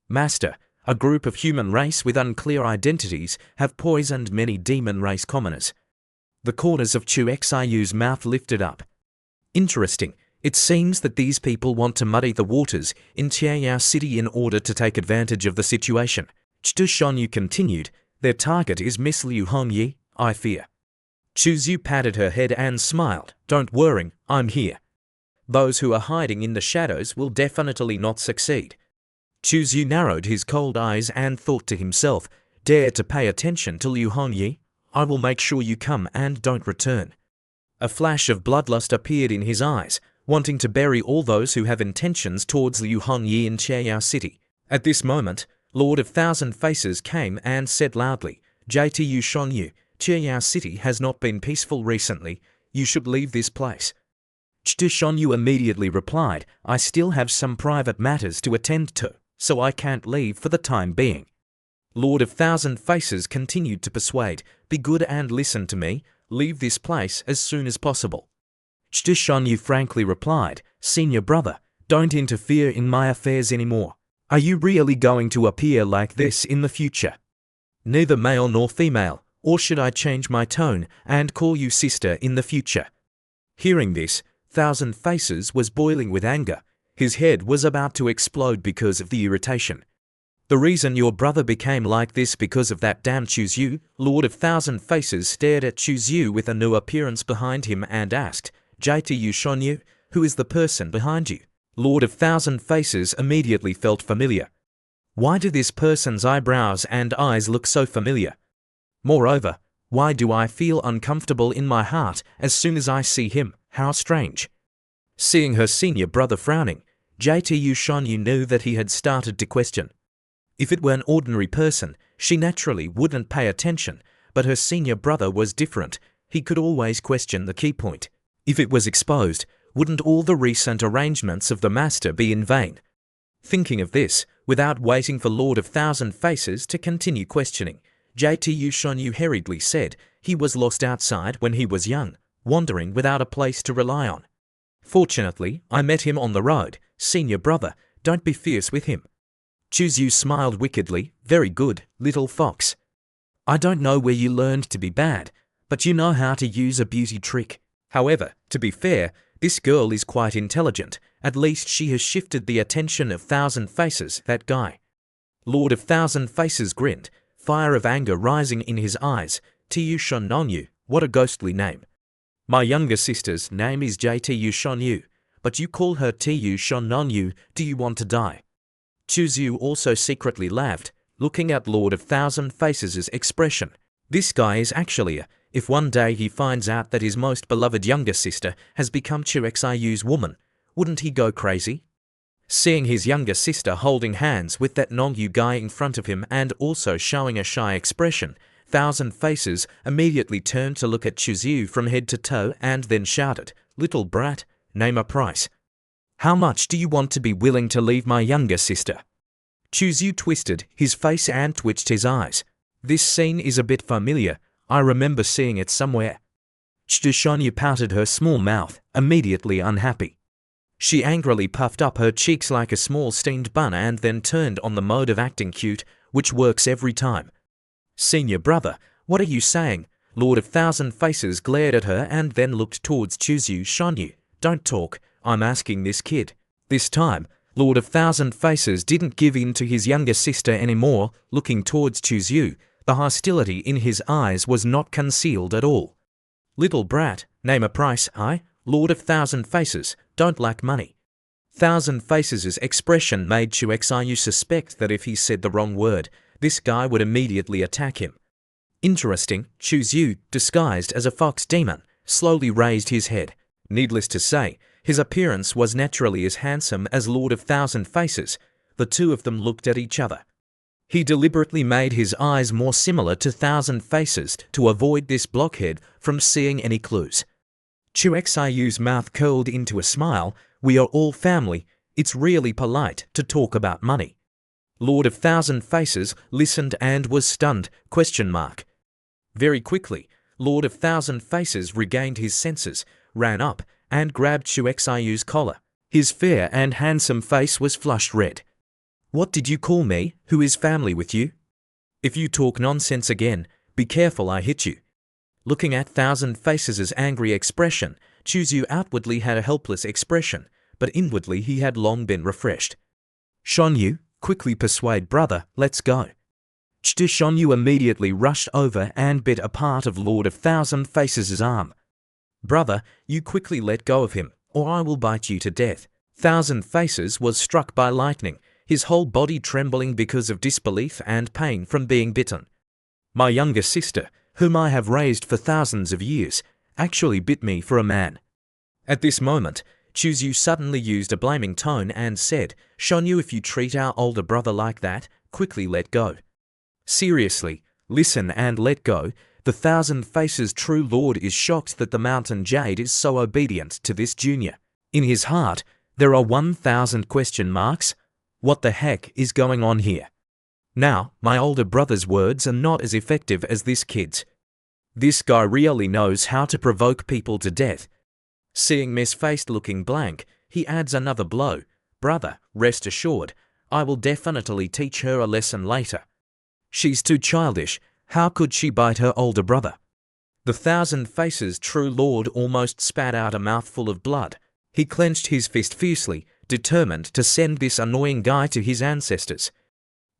"Master, a group of human race with unclear identities have poisoned many demon race commoners." The corners of Chu Xiyu's mouth lifted up. "Interesting. It seems that these people want to muddy the waters in Chiao City in order to take advantage of the situation." Chu Shonyu continued, "Their target is Miss Liu Hongyi, I fear." Chuzyu patted her head and smiled. "Don't worry, I'm here." Those who are hiding in the shadows will definitely not succeed. Chu Zhu narrowed his cold eyes and thought to himself, dare to pay attention to Liu Hongyi? I will make sure you come and don't return. A flash of bloodlust appeared in his eyes, wanting to bury all those who have intentions towards Liu Hongyi in Chieyao City. At this moment, Lord of Thousand Faces came and said loudly, JTU Shonyu, Chieyao City has not been peaceful recently, you should leave this place. Ch Shonyu immediately replied, I still have some private matters to attend to, so I can't leave for the time being. Lord of Thousand Faces continued to persuade, be good and listen to me, leave this place as soon as possible. Ch Shonyu frankly replied, senior brother, don't interfere in my affairs anymore. Are you really going to appear like this in the future? Neither male nor female, or should I change my tone and call you sister in the future? Hearing this, Thousand Faces was boiling with anger. His head was about to explode because of the irritation. The reason your brother became like this because of that damn Chu Zhu. Lord of Thousand Faces stared at Chu Zhu with a new appearance behind him and asked, JTU Shonyu, who is the person behind you? Lord of Thousand Faces immediately felt familiar. Why do this person's eyebrows and eyes look so familiar? Moreover, why do I feel uncomfortable in my heart as soon as I see him? How strange. Seeing her senior brother frowning, JTU Shonyu knew that he had started to question. If it were an ordinary person, she naturally wouldn't pay attention, but her senior brother was different. He could always question the key point. If it was exposed, wouldn't all the recent arrangements of the master be in vain? Thinking of this, without waiting for Lord of Thousand Faces to continue questioning, JTU Shonyu hurriedly said he was lost outside when he was young, wandering without a place to rely on. Fortunately, I met him on the road. Senior brother, don't be fierce with him. Chu Zhu smiled wickedly, very good, little fox. I don't know where you learned to be bad, but you know how to use a beauty trick. However, to be fair, this girl is quite intelligent. At least she has shifted the attention of Thousand Faces, that guy. Lord of Thousand Faces grinned, fire of anger rising in his eyes. Tu Shonyu, what a ghostly name. My younger sister's name is JTU Shonyu, but you call her Tu Shonyu, do you want to die? Chu Zhu also secretly laughed, looking at Lord of Thousand Faces' expression. This guy is actually if one day he finds out that his most beloved younger sister has become Chu Xiu's woman, wouldn't he go crazy? Seeing his younger sister holding hands with that Nongyu guy in front of him and also showing a shy expression, Thousand Faces immediately turned to look at Chu Zhu from head to toe and then shouted, little brat, name a price. How much do you want to be willing to leave my younger sister? Chu Zhu twisted his face and twitched his eyes. This scene is a bit familiar. I remember seeing it somewhere. Ch Shonyu pouted her small mouth, immediately unhappy. She angrily puffed up her cheeks like a small steamed bun and then turned on the mode of acting cute, which works every time. Senior brother, what are you saying? Lord of Thousand Faces glared at her and then looked towards Chu Zhu. Shonyu, don't talk, I'm asking this kid. This time, Lord of Thousand Faces didn't give in to his younger sister anymore. Looking towards Chu Zhu, the hostility in his eyes was not concealed at all. Little brat, name a price, Lord of Thousand Faces, don't lack money. Thousand Faces' expression made Chu Xiu suspect that if he said the wrong word, this guy would immediately attack him. Interesting, Chu Zhu, disguised as a fox demon, slowly raised his head. Needless to say, his appearance was naturally as handsome as Lord of Thousand Faces. The two of them looked at each other. He deliberately made his eyes more similar to Thousand Faces to avoid this blockhead from seeing any clues. Chu Xiu's mouth curled into a smile. We are all family. It's really polite to talk about money. Lord of Thousand Faces listened and was stunned, ? Very quickly, Lord of Thousand Faces regained his senses, ran up, and grabbed Chu Xiu's collar. His fair and handsome face was flushed red. What did you call me? Who is family with you? If you talk nonsense again, be careful I hit you. Looking at Thousand Faces' angry expression, Chu Zhu outwardly had a helpless expression, but inwardly he had long been refreshed. Shonyu, quickly persuade brother, let's go. Ch Shonyu immediately rushed over and bit a part of Lord of Thousand Faces' arm. Brother, you quickly let go of him. or I will bite you to death." Thousand Faces was struck by lightning, his whole body trembling because of disbelief and pain from being bitten. "My younger sister, whom I have raised for thousands of years, actually bit me for a man." At this moment, Chuzyu suddenly used a blaming tone and said, "Shonyu, if you treat our older brother like that, quickly let go. Seriously, listen and let go. The Thousand Faces' true lord is shocked that the mountain jade is so obedient to this junior. In his heart, there are 1,000 question marks. What the heck is going on here? Now, my older brother's words are not as effective as this kid's. This guy really knows how to provoke people to death." Seeing Miss Faced looking blank, he adds another blow. "Brother, rest assured, I will definitely teach her a lesson later. She's too childish. How could she bite her older brother?" The Thousand Faces' true lord almost spat out a mouthful of blood. He clenched his fist fiercely, determined to send this annoying guy to his ancestors.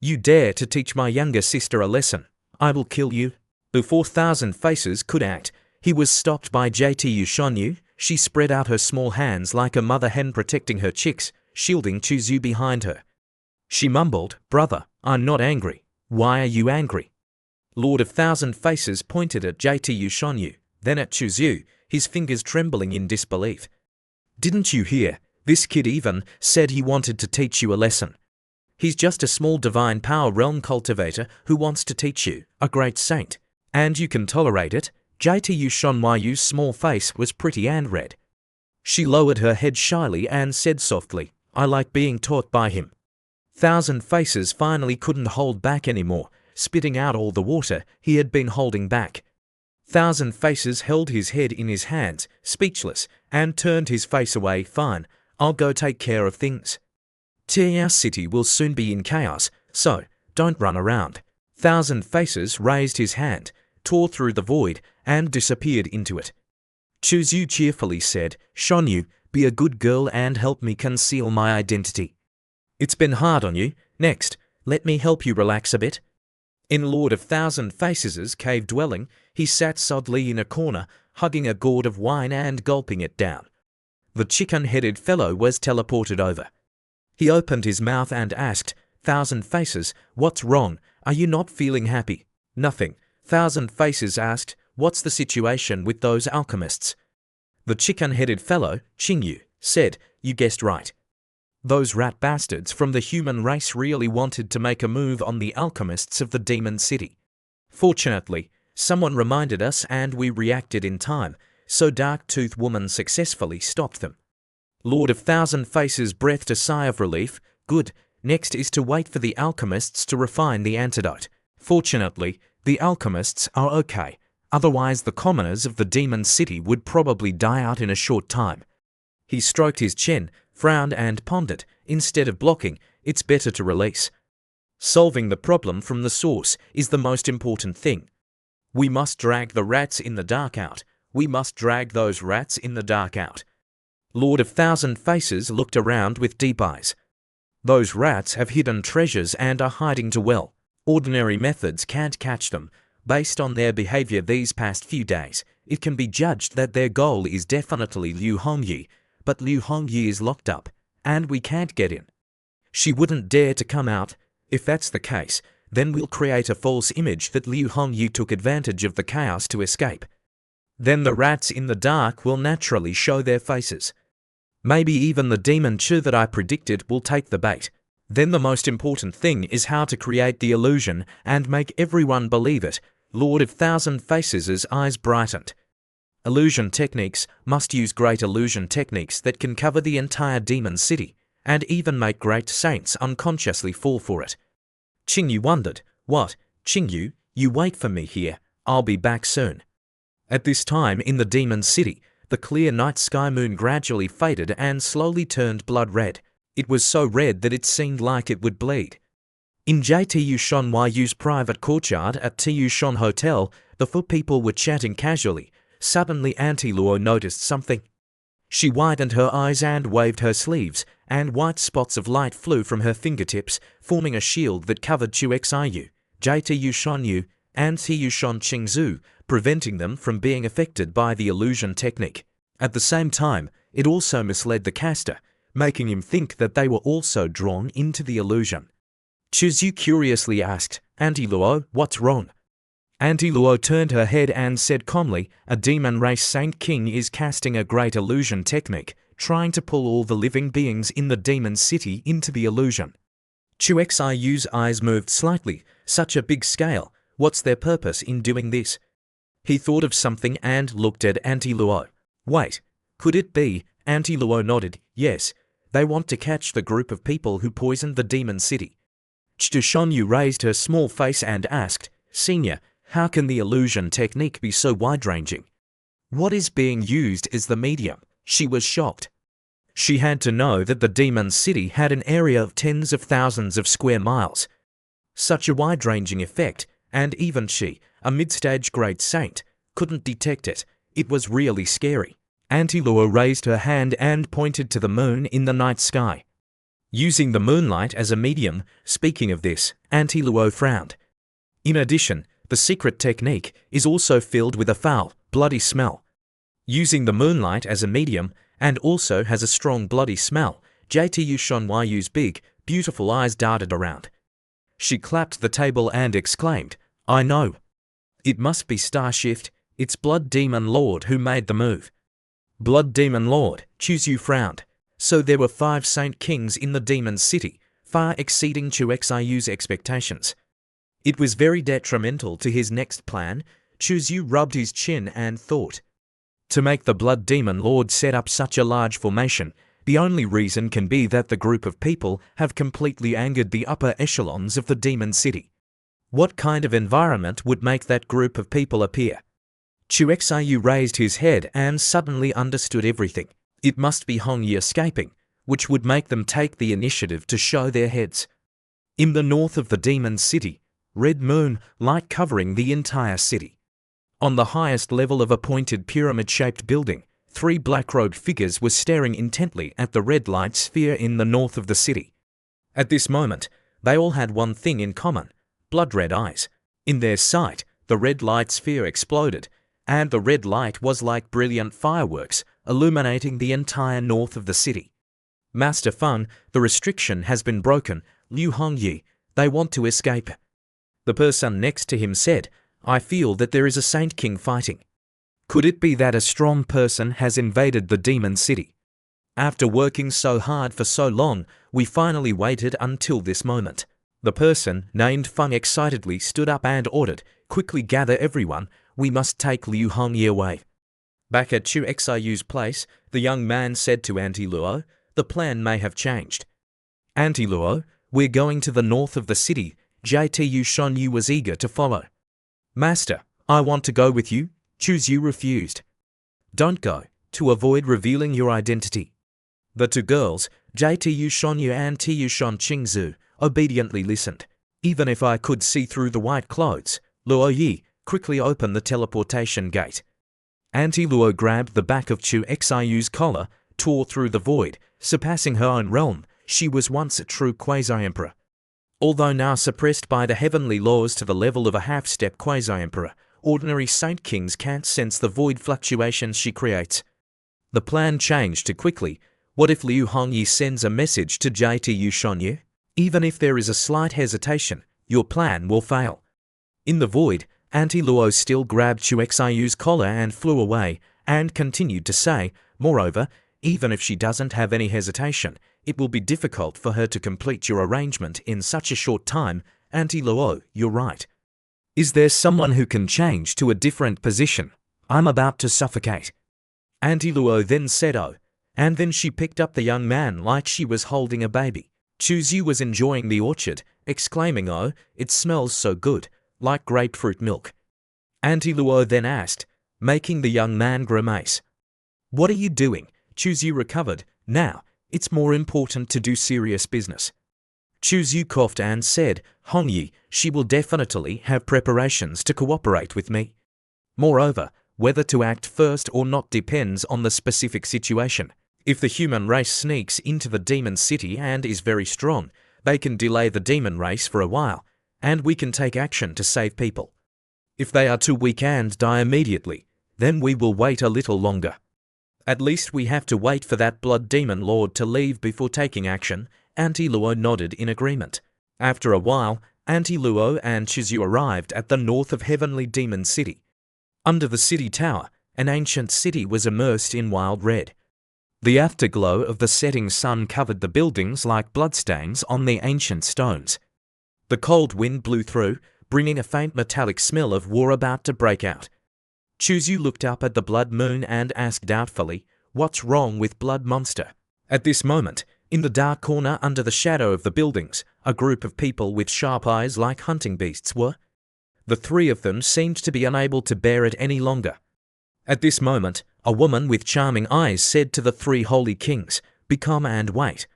"You dare to teach my younger sister a lesson? I will kill you." Before Thousand Faces could act, he was stopped by JTU Shonyu. She spread out her small hands like a mother hen protecting her chicks, shielding Chuzyu behind her. She mumbled, "Brother, I'm not angry. Why are you angry?" Lord of Thousand Faces pointed at JTU Shonyu, then at Chuzyu, his fingers trembling in disbelief. "Didn't you hear? This kid even said he wanted to teach you a lesson. He's just a small divine power realm cultivator who wants to teach you, a great saint. And you can tolerate it?" JTU Shonyu's small face was pretty and red. She lowered her head shyly and said softly, "I like being taught by him." Thousand Faces finally couldn't hold back anymore, spitting out all the water he had been holding back. Thousand Faces held his head in his hands, speechless, and turned his face away. "Fine, I'll go take care of things. Our city will soon be in chaos, so don't run around." Thousand Faces raised his hand, tore through the void, and disappeared into it. Chuzyu cheerfully said, "Shonyu, be a good girl and help me conceal my identity. It's been hard on you. Next, let me help you relax a bit." In Lord of Thousand Faces' cave dwelling, he sat sodly in a corner, hugging a gourd of wine and gulping it down. The chicken-headed fellow was teleported over. He opened his mouth and asked, "Thousand Faces, what's wrong? Are you not feeling happy?" "Nothing." Thousand Faces asked, "What's the situation with those alchemists?" The chicken-headed fellow, Qingyu, said, "You guessed right. Those rat bastards from the human race really wanted to make a move on the alchemists of the demon city. Fortunately, someone reminded us and we reacted in time, so Dark-Tooth Woman successfully stopped them." Lord of Thousand Faces breathed a sigh of relief. "Good, next is to wait for the alchemists to refine the antidote. Fortunately, the alchemists are okay, otherwise the commoners of the demon city would probably die out in a short time." He stroked his chin, frowned and pondered. Instead of blocking, it's better to release. Solving the problem from the source is the most important thing. We must drag the rats in the dark out. We must drag those rats in the dark out. Lord of Thousand Faces looked around with deep eyes. Those rats have hidden treasures and are hiding too well. Ordinary methods can't catch them. Based on their behavior these past few days, it can be judged that their goal is definitely Liu Hongyi, but Liu Hongyi is locked up, and we can't get in. She wouldn't dare to come out. If that's the case, then we'll create a false image that Liu Hongyi took advantage of the chaos to escape. Then the rats in the dark will naturally show their faces. Maybe even the demon Chu that I predicted will take the bait. Then the most important thing is how to create the illusion and make everyone believe it." Lord of Thousand Faces' eyes brightened. Illusion techniques must use great illusion techniques that can cover the entire demon city, and even make great saints unconsciously fall for it. Qingyu wondered, "What? Qingyu, you wait for me here. I'll be back soon." At this time in the demon city, the clear night sky moon gradually faded and slowly turned blood red. It was so red that it seemed like it would bleed. In JTU Shonyu's private courtyard at Tu Shon Hotel, the foot people were chatting casually. Suddenly Auntie Luo noticed something. She widened her eyes and waved her sleeves, and white spots of light flew from her fingertips, forming a shield that covered Chu Xiu, JTU Shonyu, and Tu Shon Qingzu, preventing them from being affected by the illusion technique. At the same time, it also misled the caster, making him think that they were also drawn into the illusion. Chuzyu curiously asked, "Auntie Luo, what's wrong?" Auntie Luo turned her head and said calmly, "A demon race Saint King is casting a great illusion technique, trying to pull all the living beings in the demon city into the illusion." Chu Xiu's eyes moved slightly. Such a big scale. What's their purpose in doing this? He thought of something and looked at Auntie Luo. Wait, could it be? Auntie Luo nodded. Yes, they want to catch the group of people who poisoned the demon city. Chu Shonyu raised her small face and asked, "Senior, how can the illusion technique be so wide-ranging? What is being used as the medium?" She was shocked. She had to know that the demon city had an area of tens of thousands of square miles. Such a wide-ranging effect, and even she, a mid-stage grade saint, couldn't detect it. It was really scary. Auntie Luo raised her hand and pointed to the moon in the night sky. Using the moonlight as a medium, speaking of this, Auntie Luo frowned. In addition, the secret technique is also filled with a foul, bloody smell. Using the moonlight as a medium, and also has a strong bloody smell, JTU Shonyu's big, beautiful eyes darted around. She clapped the table and exclaimed, "I know. It must be Starshift. It's Blood Demon Lord who made the move." Blood Demon Lord, Chuzyu frowned. So there were 5 Saint Kings in the demon city, far exceeding Chu Xiu's expectations. It was very detrimental to his next plan. Chuzyu rubbed his chin and thought. To make the Blood Demon Lord set up such a large formation, the only reason can be that the group of people have completely angered the upper echelons of the demon city. What kind of environment would make that group of people appear? Chu Xiu raised his head and suddenly understood everything. It must be Hongyi escaping, which would make them take the initiative to show their heads. In the north of the demon city, red moon, light covering the entire city. On the highest level of a pointed pyramid-shaped building, 3 black-robed figures were staring intently at the red light sphere in the north of the city. At this moment, they all had one thing in common: blood-red eyes. In their sight, the red light sphere exploded, and the red light was like brilliant fireworks, illuminating the entire north of the city. "Master Feng, the restriction has been broken. Liu Hongyi, they want to escape." The person next to him said, "I feel that there is a Saint King fighting. Could it be that a strong person has invaded the demon city? After working so hard for so long, we finally waited until this moment." The person, named Feng, excitedly stood up and ordered, "Quickly gather everyone, we must take Liu Hongyi away." Back at Chu Xiu's place, the young man said to Auntie Luo, "The plan may have changed." "Auntie Luo, we're going to the north of the city." JTU Shonyu was eager to follow. "Master, I want to go with you." Chuzyu refused. "Don't go, to avoid revealing your identity." The 2 girls, JTU Shonyu and Tu Shon Qingzu, obediently listened. "Even if I could see through the white clothes, Luo Yi, quickly open the teleportation gate." Auntie Luo grabbed the back of Chu Xiu's collar, tore through the void, surpassing her own realm. She was once a true quasi-emperor. Although now suppressed by the heavenly laws to the level of a half-step quasi-emperor, ordinary Saint Kings can't sense the void fluctuations she creates. The plan changed too quickly. What if Liu Hongyi sends a message to JTU Shonyu? Even if there is a slight hesitation, your plan will fail. In the void, Auntie Luo still grabbed Chu Xiu's collar and flew away, and continued to say, "Moreover, even if she doesn't have any hesitation, it will be difficult for her to complete your arrangement in such a short time. Auntie Luo, you're right. Is there someone who can change to a different position? I'm about to suffocate." Auntie Luo then said, "Oh," and then she picked up the young man like she was holding a baby. Chuzyu was enjoying the orchard, exclaiming, "Oh, it smells so good, like grapefruit milk." Auntie Luo then asked, making the young man grimace, "What are you doing?" Chuzyu recovered. "Now, it's more important to do serious business." Chuzyu coughed and said, "Hongyi, she will definitely have preparations to cooperate with me. Moreover, whether to act first or not depends on the specific situation. If the human race sneaks into the demon city and is very strong, they can delay the demon race for a while, and we can take action to save people. If they are too weak and die immediately, then we will wait a little longer." At least we have to wait for that blood demon lord to leave before taking action. Auntie Luo nodded in agreement. After a while, Auntie Luo and Chuzhu arrived at the north of Heavenly Demon City. Under the city tower, an ancient city was immersed in wild red. The afterglow of the setting sun covered the buildings like bloodstains on the ancient stones. The cold wind blew through, bringing a faint metallic smell of war about to break out. Chuzhu looked up at the blood moon and asked doubtfully, "What's wrong with Blood Monster?" At this moment, in the dark corner under the shadow of the buildings, a group of people with sharp eyes like hunting beasts were. The three of them seemed to be unable to bear it any longer. At this moment, a woman with charming eyes said to the three holy kings, "Be calm and wait.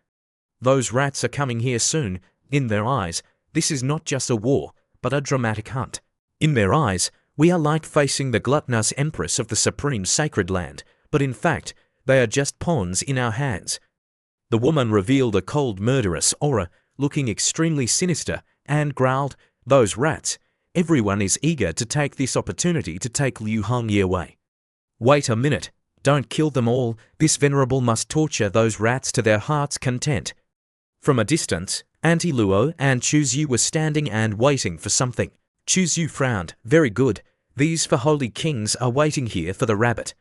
Those rats are coming here soon." In their eyes, this is not just a war, but a dramatic hunt. In their eyes, we are like facing the gluttonous empress of the supreme sacred land, but in fact, they are just pawns in our hands. The woman revealed a cold, murderous aura, looking extremely sinister, and growled, "Those rats. Everyone is eager to take this opportunity to take Liu Hongyi away. Wait a minute. Don't kill them all. This venerable must torture those rats to their heart's content." From a distance, Auntie Luo and Chuzhu were standing and waiting for something. Chuzhu frowned. "Very good. These four holy kings are waiting here for the rabbit.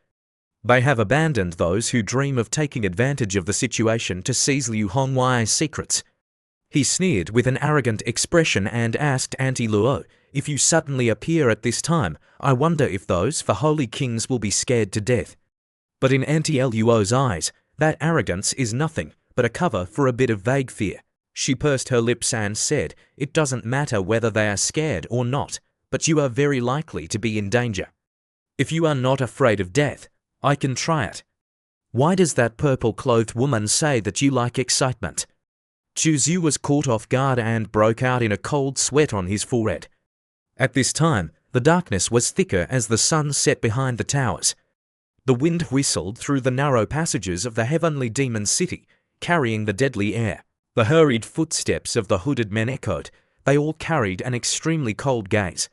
They have abandoned those who dream of taking advantage of the situation to seize Liu Hongyi's secrets." He sneered with an arrogant expression and asked Auntie Luo, "If you suddenly appear at this time, I wonder if those four holy kings will be scared to death." But in Auntie Luo's eyes, that arrogance is nothing but a cover for a bit of vague fear. She pursed her lips and said, "It doesn't matter whether they are scared or not, but you are very likely to be in danger. If you are not afraid of death, I can try it. Why does that purple-clothed woman say that you like excitement?" Chuzhu was caught off guard and broke out in a cold sweat on his forehead. At this time, the darkness was thicker as the sun set behind the towers. The wind whistled through the narrow passages of the heavenly demon city, carrying the deadly air. The hurried footsteps of the hooded men echoed. They all carried an extremely cold gaze.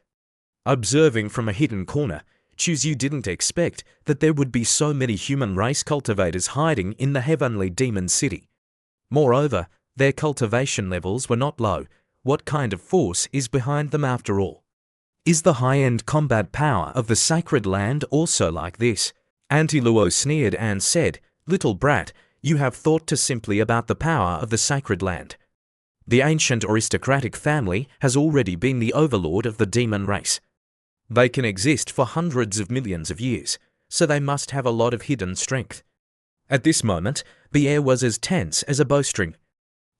Observing from a hidden corner, Chuzhu didn't expect that there would be so many human race cultivators hiding in the heavenly demon city. Moreover, their cultivation levels were not low. What kind of force is behind them after all? Is the high-end combat power of the sacred land also like this? Auntie Luo sneered and said, "Little brat, you have thought too simply about the power of the sacred land. The ancient aristocratic family has already been the overlord of the demon race. They can exist for hundreds of millions of years, so they must have a lot of hidden strength." At this moment, the air was as tense as a bowstring.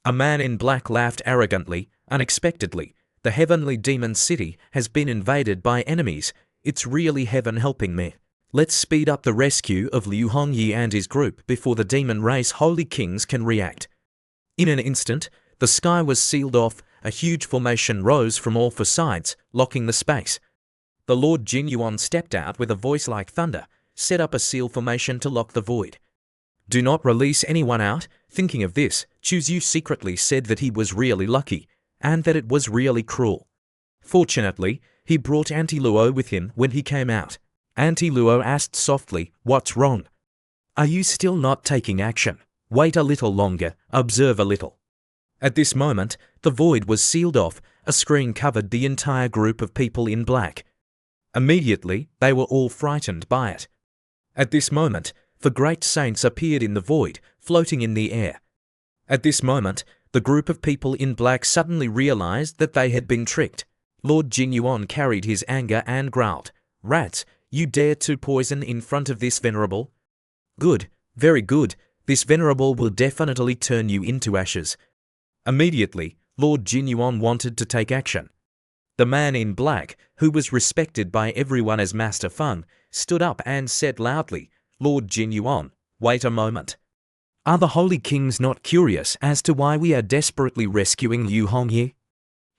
A man in black laughed arrogantly, unexpectedly. "The heavenly demon city has been invaded by enemies. It's really heaven helping me. Let's speed up the rescue of Liu Hongyi and his group before the demon race holy kings can react." In an instant, the sky was sealed off. A huge formation rose from all four sides, locking the space. The Lord Jinyuan stepped out with a voice like thunder, set up a seal formation to lock the void. "Do not release anyone out." Thinking of this, Chuzhu secretly said that he was really lucky, and that it was really cruel. Fortunately, he brought Auntie Luo with him when he came out. Auntie Luo asked softly, "What's wrong? Are you still not taking action? Wait a little longer, observe a little." At this moment, the void was sealed off. A screen covered the entire group of people in black. Immediately, they were all frightened by it. At this moment, the great saints appeared in the void, floating in the air. At this moment, the group of people in black suddenly realized that they had been tricked. Lord Jinyuan carried his anger and growled, "Rats, you dare to poison in front of this venerable? Good, very good. This venerable will definitely turn you into ashes." Immediately, Lord Jinyuan wanted to take action. The man in black, who was respected by everyone as Master Feng, stood up and said loudly, "Lord Jinyuan, wait a moment. Are the holy kings not curious as to why we are desperately rescuing Liu Hongyi?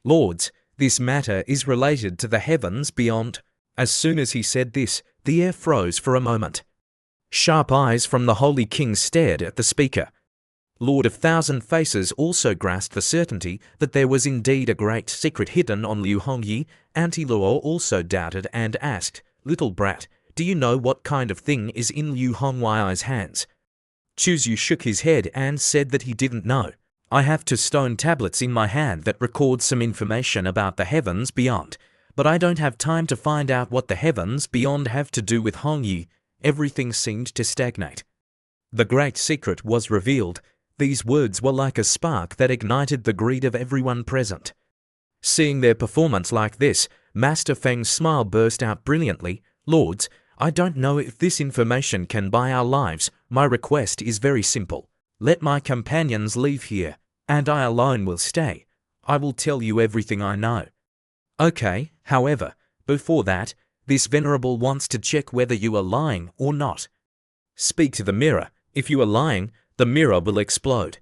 Lords, this matter is related to the heavens beyond." As soon as he said this, the air froze for a moment. Sharp eyes from the holy kings stared at the speaker. Lord of Thousand Faces also grasped the certainty that there was indeed a great secret hidden on Liu Hongyi. Auntie Luo also doubted and asked, "Little brat, do you know what kind of thing is in Liu Hongwei's hands? Chuzu shook his head and said that he didn't know. I have two stone tablets in my hand that record some information about the heavens beyond, but I don't have time to find out what the heavens beyond have to do with Hongyi. Everything seemed to stagnate. The great secret was revealed. These words were like a spark that ignited the greed of everyone present. Seeing their performance like this, Master Feng's smile burst out brilliantly. Lords, I don't know if this information can buy our lives. My request is very simple. Let my companions leave here, and I alone will stay. I will tell you everything I know. Okay, however, before that, this venerable wants to check whether you are lying or not. Speak to the mirror. If you are lying, the mirror will explode.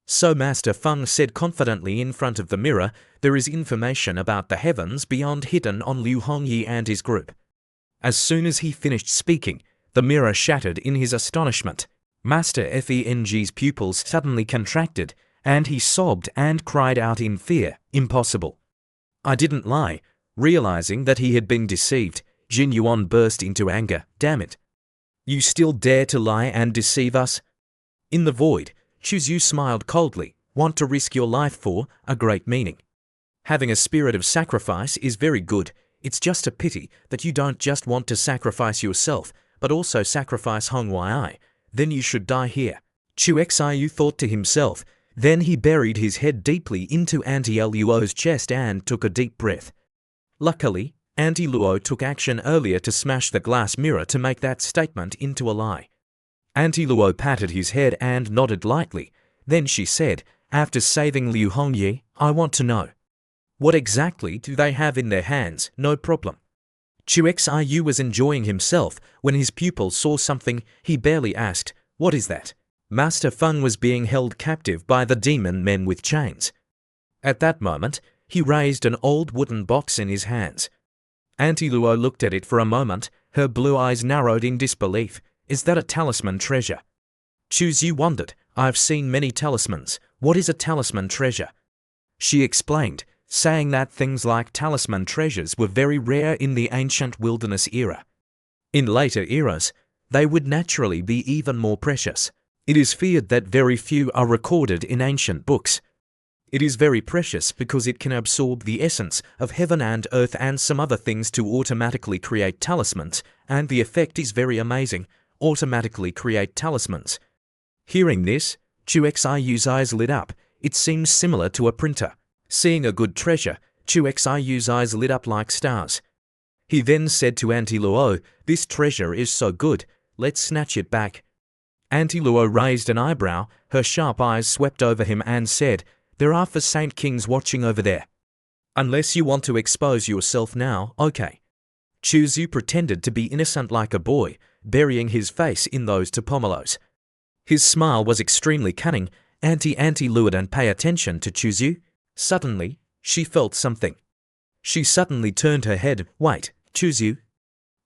So Master Feng said confidently in front of the mirror, there is information about the heavens beyond hidden on Liu Hongyi and his group. As soon as he finished speaking, the mirror shattered in his astonishment. Master Feng's pupils suddenly contracted, and he sobbed and cried out in fear. Impossible. I didn't lie. Realizing that he had been deceived, Jin Yuan burst into anger. Damn it. You still dare to lie and deceive us? In the void, Chuzu smiled coldly. Want to risk your life for a great meaning. Having a spirit of sacrifice is very good. It's just a pity that you don't just want to sacrifice yourself, but also sacrifice Hongwei. Then you should die here. Chu Xiu thought to himself. Then he buried his head deeply into Auntie Luo's chest and took a deep breath. Luckily, Auntie Luo took action earlier to smash the glass mirror to make that statement into a lie. Auntie Luo patted his head and nodded lightly. Then she said, after saving Liu Hongyi, I want to know. What exactly do they have in their hands? No problem. Chu Xiu was enjoying himself when his pupil saw something. He barely asked, what is that? Master Feng was being held captive by the demon men with chains. At that moment, he raised an old wooden box in his hands. Auntie Luo looked at it for a moment. Her blue eyes narrowed in disbelief. Is that a talisman treasure? Chuzu wondered. I've seen many talismans. What is a talisman treasure? She explained, saying that things like talisman treasures were very rare in the ancient wilderness era. In later eras, they would naturally be even more precious. It is feared that very few are recorded in ancient books. It is very precious because it can absorb the essence of heaven and earth and some other things to automatically create talismans, and the effect is very amazing. Automatically create talismans. Hearing this, Chu Xiu's eyes lit up. It seems similar to a printer. Seeing a good treasure, Chu Xiu's eyes lit up like stars. He then said to Auntie Luo, this treasure is so good, let's snatch it back. Auntie Luo raised an eyebrow, her sharp eyes swept over him and said, there are for Saint Kings watching over there. Unless you want to expose yourself now, okay. Chuzu pretended to be innocent like a boy, burying his face in those two pomelos. His smile was extremely cunning. Auntie Luo didn't pay attention to Chuzu. Suddenly, she felt something. She suddenly turned her head. Wait, Chuzu?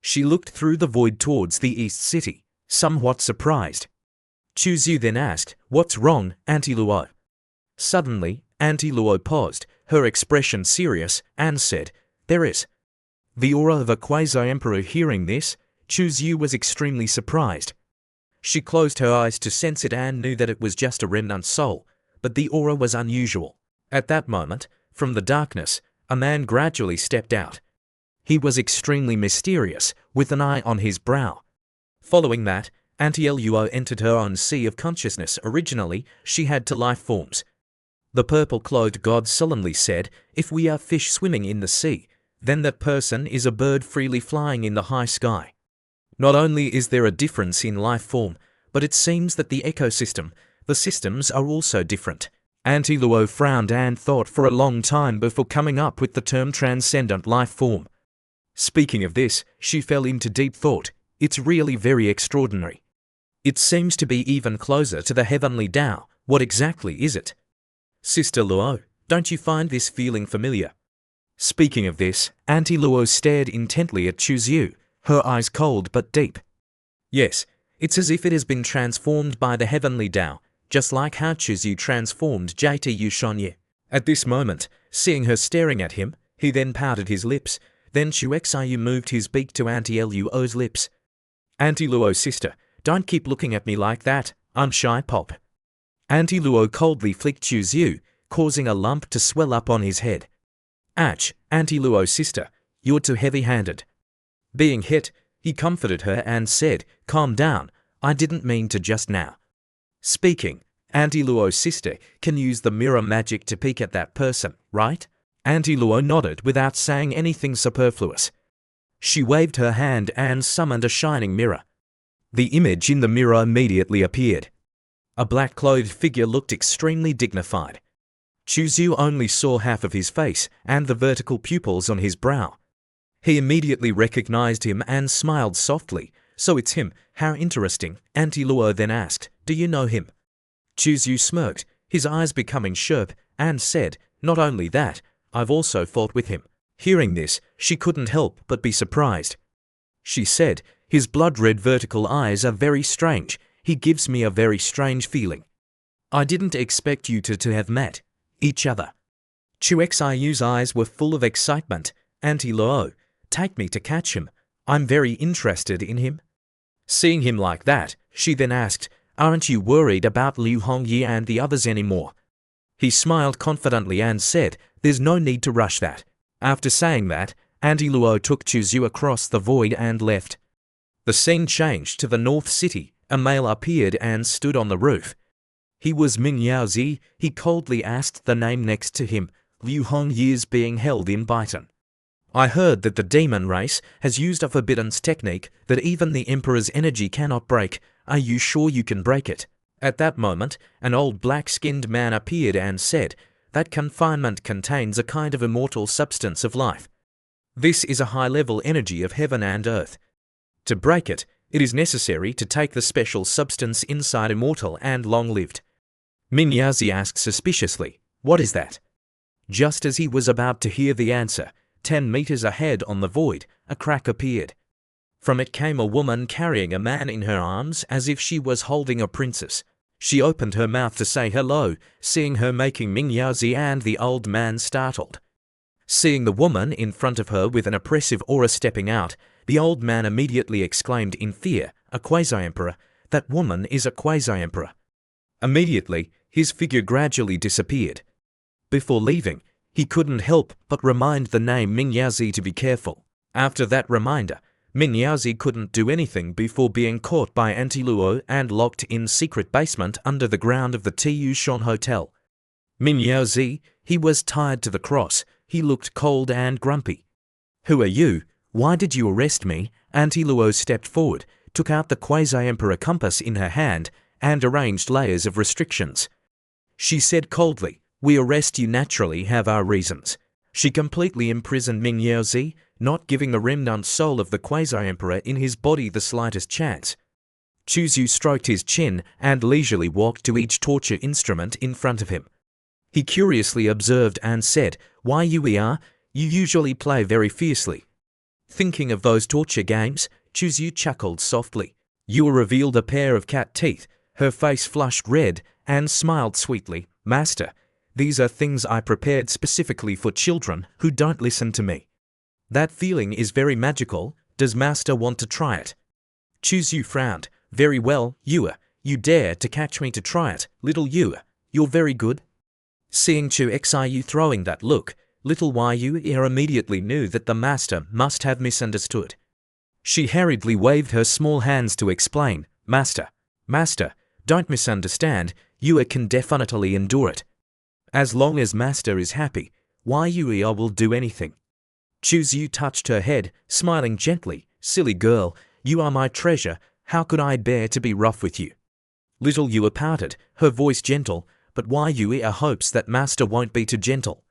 She looked through the void towards the east city, somewhat surprised. Chuzu then asked, what's wrong, Auntie Luo? Suddenly, Auntie Luo paused, her expression serious, and said, there is. The aura of a quasi-emperor. Hearing this, Chuzu was extremely surprised. She closed her eyes to sense it and knew that it was just a remnant soul, but the aura was unusual. At that moment, from the darkness, a man gradually stepped out. He was extremely mysterious, with an eye on his brow. Following that, Auntie Luo entered her own sea of consciousness. Originally, she had two life forms. The purple-clothed god solemnly said, if we are fish swimming in the sea, then that person is a bird freely flying in the high sky. Not only is there a difference in life form, but it seems that the systems are also different. Auntie Luo frowned and thought for a long time before coming up with the term transcendent life form. Speaking of this, she fell into deep thought. It's really very extraordinary. It seems to be even closer to the heavenly Tao. What exactly is it? Sister Luo, don't you find this feeling familiar? Speaking of this, Auntie Luo stared intently at Chuzu, her eyes cold but deep. Yes, it's as if it has been transformed by the heavenly Tao, just like how Chuzu transformed JT Yushonye. At this moment, seeing her staring at him, he then pouted his lips. Then Xuexiu moved his beak to Auntie Luo's lips. Auntie Luo, sister, don't keep looking at me like that, I'm shy pop. Auntie Luo coldly flicked Xuexiu, causing a lump to swell up on his head. Ach, Auntie Luo, sister, you're too heavy-handed. Being hit, he comforted her and said, calm down, I didn't mean to just now. Speaking, Auntie Luo's sister can use the mirror magic to peek at that person, right? Auntie Luo nodded without saying anything superfluous. She waved her hand and summoned a shining mirror. The image in the mirror immediately appeared. A black-clothed figure looked extremely dignified. Xuexiu only saw half of his face and the vertical pupils on his brow. He immediately recognized him and smiled softly. So it's him, how interesting, Auntie Luo then asked, do you know him? Xuexiu smirked, his eyes becoming sharp, and said, not only that, I've also fought with him. Hearing this, she couldn't help but be surprised. She said, his blood-red vertical eyes are very strange, he gives me a very strange feeling. I didn't expect you to have met each other. Xuexiu's eyes were full of excitement. Auntie Luo, take me to catch him. I'm very interested in him. Seeing him like that, she then asked, aren't you worried about Liu Hongyi and the others anymore? He smiled confidently and said, there's no need to rush that. After saying that, Auntie Luo took Xuexiu across the void and left. The scene changed to the North City. A male appeared and stood on the roof. He was Ming Yaozi. He coldly asked the name next to him. Liu Hongyi is being held in Baitan. I heard that the demon race has used a forbiddance technique that even the Emperor's energy cannot break. Are you sure you can break it? At that moment, an old black-skinned man appeared and said, that confinement contains a kind of immortal substance of life. This is a high-level energy of heaven and earth. To break it, it is necessary to take the special substance inside immortal and long-lived. Min Yaozi asked suspiciously, what is that? Just as he was about to hear the answer, 10 meters ahead on the void, a crack appeared. From it came a woman carrying a man in her arms as if she was holding a princess. She opened her mouth to say hello, seeing her making Ming Yaozi and the old man startled. Seeing the woman in front of her with an oppressive aura stepping out, the old man immediately exclaimed in fear, a quasi-emperor, that woman is a quasi-emperor. Immediately, his figure gradually disappeared. Before leaving, he couldn't help but remind the name Ming Yaozi to be careful. After that reminder, Ming Yaozi couldn't do anything before being caught by Auntie Luo and locked in secret basement under the ground of the Tu Shan Hotel. Ming Yaozi, he was tied to the cross. He looked cold and grumpy. Who are you? Why did you arrest me? Auntie Luo stepped forward, took out the quasi-emperor compass in her hand, and arranged layers of restrictions. She said coldly, we arrest you naturally have our reasons. She completely imprisoned Ming Yaozi, not giving the remnant soul of the quasi-emperor in his body the slightest chance. Xuexiu stroked his chin and leisurely walked to each torture instrument in front of him. He curiously observed and said, why you usually play very fiercely. Thinking of those torture games, Xuexiu chuckled softly. You revealed a pair of cat teeth. Her face flushed red and smiled sweetly. Master, these are things I prepared specifically for children who don't listen to me. That feeling is very magical. Does Master want to try it? Xuexiu frowned. Very well, you dare to catch me to try it, little you. You're very good. Seeing Xuexiu throwing that look, little Yu immediately knew that the master must have misunderstood. She hurriedly waved her small hands to explain, Master, don't misunderstand, you can definitely endure it. As long as Master is happy, Yu will do anything. Xuexiu touched her head, smiling gently, silly girl, you are my treasure, how could I bear to be rough with you? Little Yu pouted, her voice gentle, but Yu hopes that Master won't be too gentle.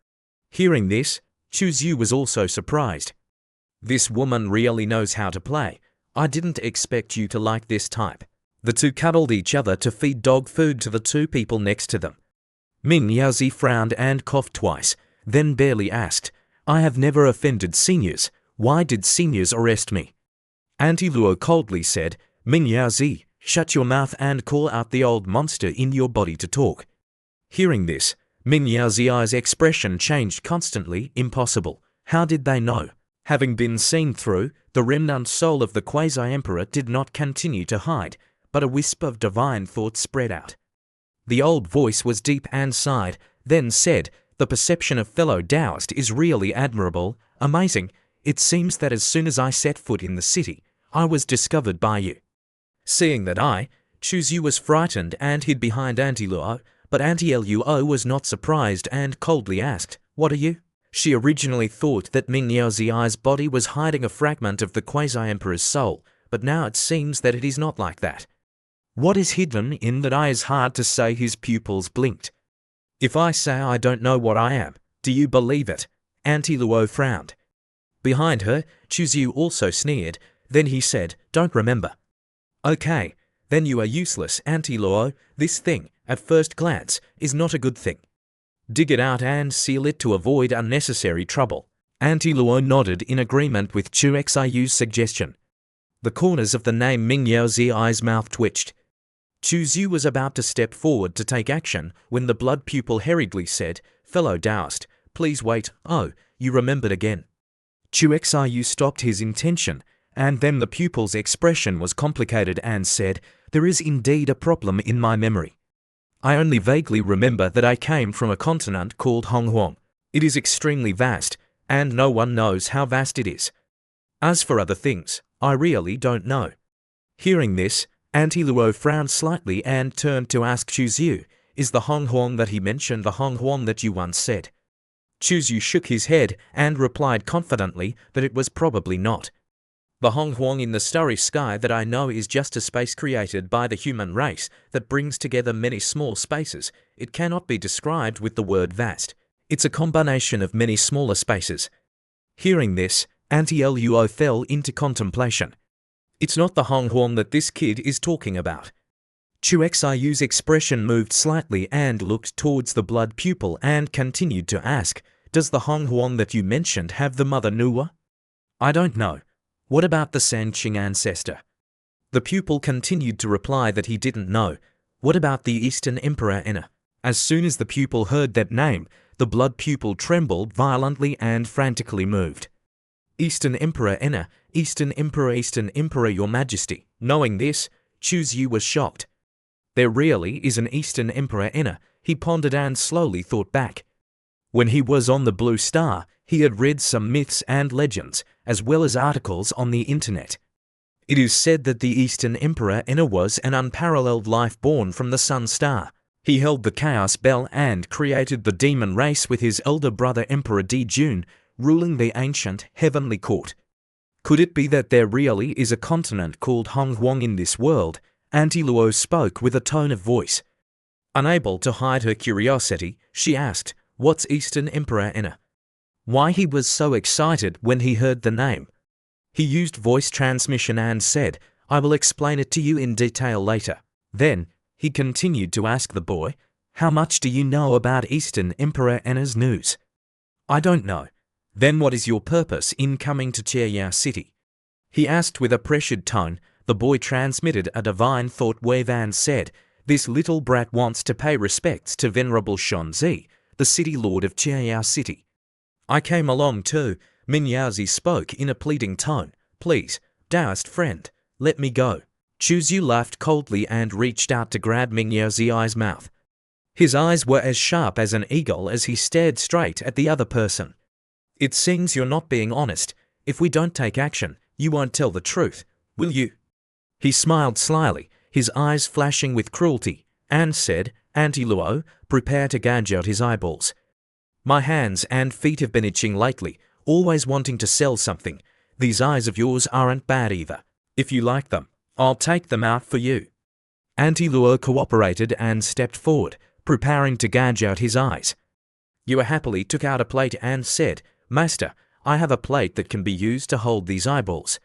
Hearing this, Xuexiu was also surprised. This woman really knows how to play. I didn't expect you to like this type. The two cuddled each other to feed dog food to the two people next to them. Ming Yaozi frowned and coughed twice, then barely asked, I have never offended seniors. Why did seniors arrest me? Auntie Luo coldly said, Ming Yaozi, shut your mouth and call out the old monster in your body to talk. Hearing this, Ming Yaozi's expression changed constantly. Impossible. How did they know? Having been seen through, the remnant soul of the quasi-emperor did not continue to hide, but a wisp of divine thought spread out. The old voice was deep and sighed, then said, "The perception of fellow Taoist is really admirable, amazing. It seems that as soon as I set foot in the city, I was discovered by you." Seeing that Chuzyu was frightened and hid behind Auntie Luo, but Auntie Luo was not surprised and coldly asked, "What are you?" She originally thought that Ming Yaozi's body was hiding a fragment of the quasi-emperor's soul, but now it seems that it is not like that. What is hidden in that eye is hard to say. His pupils blinked. "If I say I don't know what I am, do you believe it?" Auntie Luo frowned. Behind her, Chuzyu also sneered. Then he said, "Don't remember." "Okay, then you are useless, Auntie Luo. This thing, at first glance, is not a good thing. Dig it out and seal it to avoid unnecessary trouble." Auntie Luo nodded in agreement with Chu Xiyu's suggestion. The corners of the name Ming Yaozi's mouth twitched. Chuzyu was about to step forward to take action when the blood pupil hurriedly said, "Fellow Taoist, please wait. Oh, you remembered again." Chu Xiyu stopped his intention, and then the pupil's expression was complicated and said, "There is indeed a problem in my memory. I only vaguely remember that I came from a continent called Honghuang. It is extremely vast, and no one knows how vast it is. As for other things, I really don't know." Hearing this, Auntie Luo frowned slightly and turned to ask Chuzyu, "Is the Honghuang that he mentioned the Honghuang that you once said?" Chuzyu shook his head and replied confidently that it was probably not. "The Honghuang in the starry sky that I know is just a space created by the human race that brings together many small spaces. It cannot be described with the word vast. It's a combination of many smaller spaces." Hearing this, Auntie Luo fell into contemplation. "It's not the Honghuang that this kid is talking about." Chu Xiyu's expression moved slightly and looked towards the blood pupil and continued to ask, "Does the Honghuang that you mentioned have the mother Nuwa?" "I don't know. What about the Sanqing ancestor?" The pupil continued to reply that he didn't know. "What about the Eastern Emperor Enna?" As soon as the pupil heard that name, the blood pupil trembled violently and frantically moved. "Eastern Emperor Enna, Eastern Emperor, Your Majesty." Knowing this, Chuzyu was shocked. There really is an Eastern Emperor Enna, he pondered and slowly thought back. When he was on the Blue Star, he had read some myths and legends, as well as articles on the internet. It is said that the Eastern Emperor Enna was an unparalleled life born from the Sun Star. He held the Chaos Bell and created the demon race with his elder brother Emperor Dijun, ruling the ancient heavenly court. Could it be that there really is a continent called Honghuang in this world? Auntie Luo spoke with a tone of voice. Unable to hide her curiosity, she asked, "What's Eastern Emperor Enna?" Why he was so excited when he heard the name. He used voice transmission and said, "I will explain it to you in detail later." Then, he continued to ask the boy, "How much do you know about Eastern Emperor Enna's news?" "I don't know." "Then what is your purpose in coming to Chieyao City?" He asked with a pressured tone. The boy transmitted a divine thought wave and said, "This little brat wants to pay respects to Venerable Shonzi, the city lord of Chieyao City." "I came along too," Min Yaozi spoke in a pleading tone. "Please, Taoist friend, let me go." Chuzyu laughed coldly and reached out to grab Ming Yaozi's mouth. His eyes were as sharp as an eagle as he stared straight at the other person. "It seems you're not being honest. If we don't take action, you won't tell the truth, will you?" He smiled slyly, his eyes flashing with cruelty, and said, "Auntie Luo, prepare to gouge out his eyeballs. My hands and feet have been itching lately, always wanting to sell something. These eyes of yours aren't bad either. If you like them, I'll take them out for you." Auntie Luo cooperated and stepped forward, preparing to gouge out his eyes. Yua happily took out a plate and said, "Master, I have a plate that can be used to hold these eyeballs."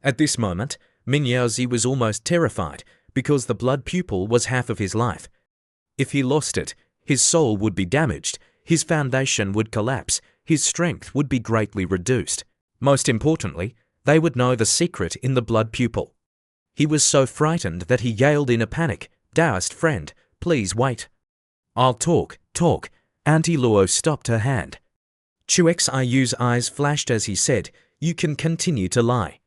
At this moment, Min Yaozi was almost terrified because the blood pupil was half of his life. If he lost it, his soul would be damaged, his foundation would collapse, his strength would be greatly reduced. Most importantly, they would know the secret in the blood pupil. He was so frightened that he yelled in a panic, "Taoist friend, please wait." "I'll talk." Auntie Luo stopped her hand. Chu Xiyu's eyes flashed as he said, You can continue to lie.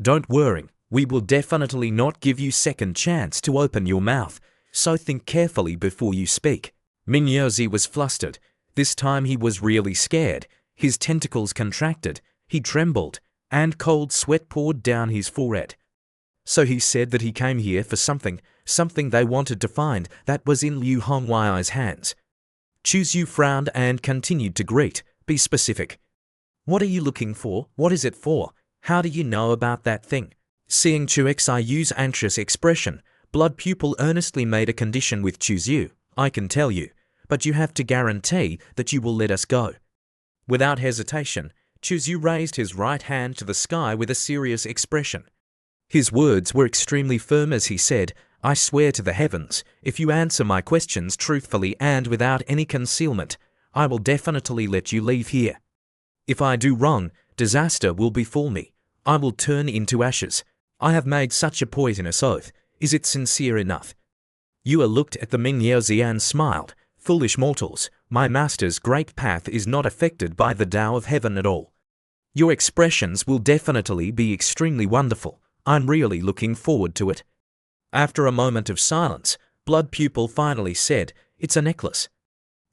Don't worry, we will definitely not give you second chance to open your mouth, so think carefully before you speak. Minyozi was flustered. This time he was really scared. His tentacles contracted, he trembled, and cold sweat poured down his forehead. So he said that he came here for something they wanted to find that was in Liu Hongwei's hands. Chuzyu frowned and continued to greet. Be specific. What are you looking for? What is it for? How do you know about that thing? Seeing Chuxi's anxious expression, Blood Pupil earnestly made a condition with Chuzyu. I can tell you, but you have to guarantee that you will let us go. Without hesitation, Chuzyu raised his right hand to the sky with a serious expression. His words were extremely firm as he said, I swear to the heavens, if you answer my questions truthfully and without any concealment, I will definitely let you leave here. If I do wrong, disaster will befall me. I will turn into ashes. I have made such a poisonous oath. Is it sincere enough? Yue looked at the Minyozi and smiled. Foolish mortals, my master's great path is not affected by the Tao of Heaven at all. Your expressions will definitely be extremely wonderful. I'm really looking forward to it. After a moment of silence, Blood Pupil finally said, It's a necklace.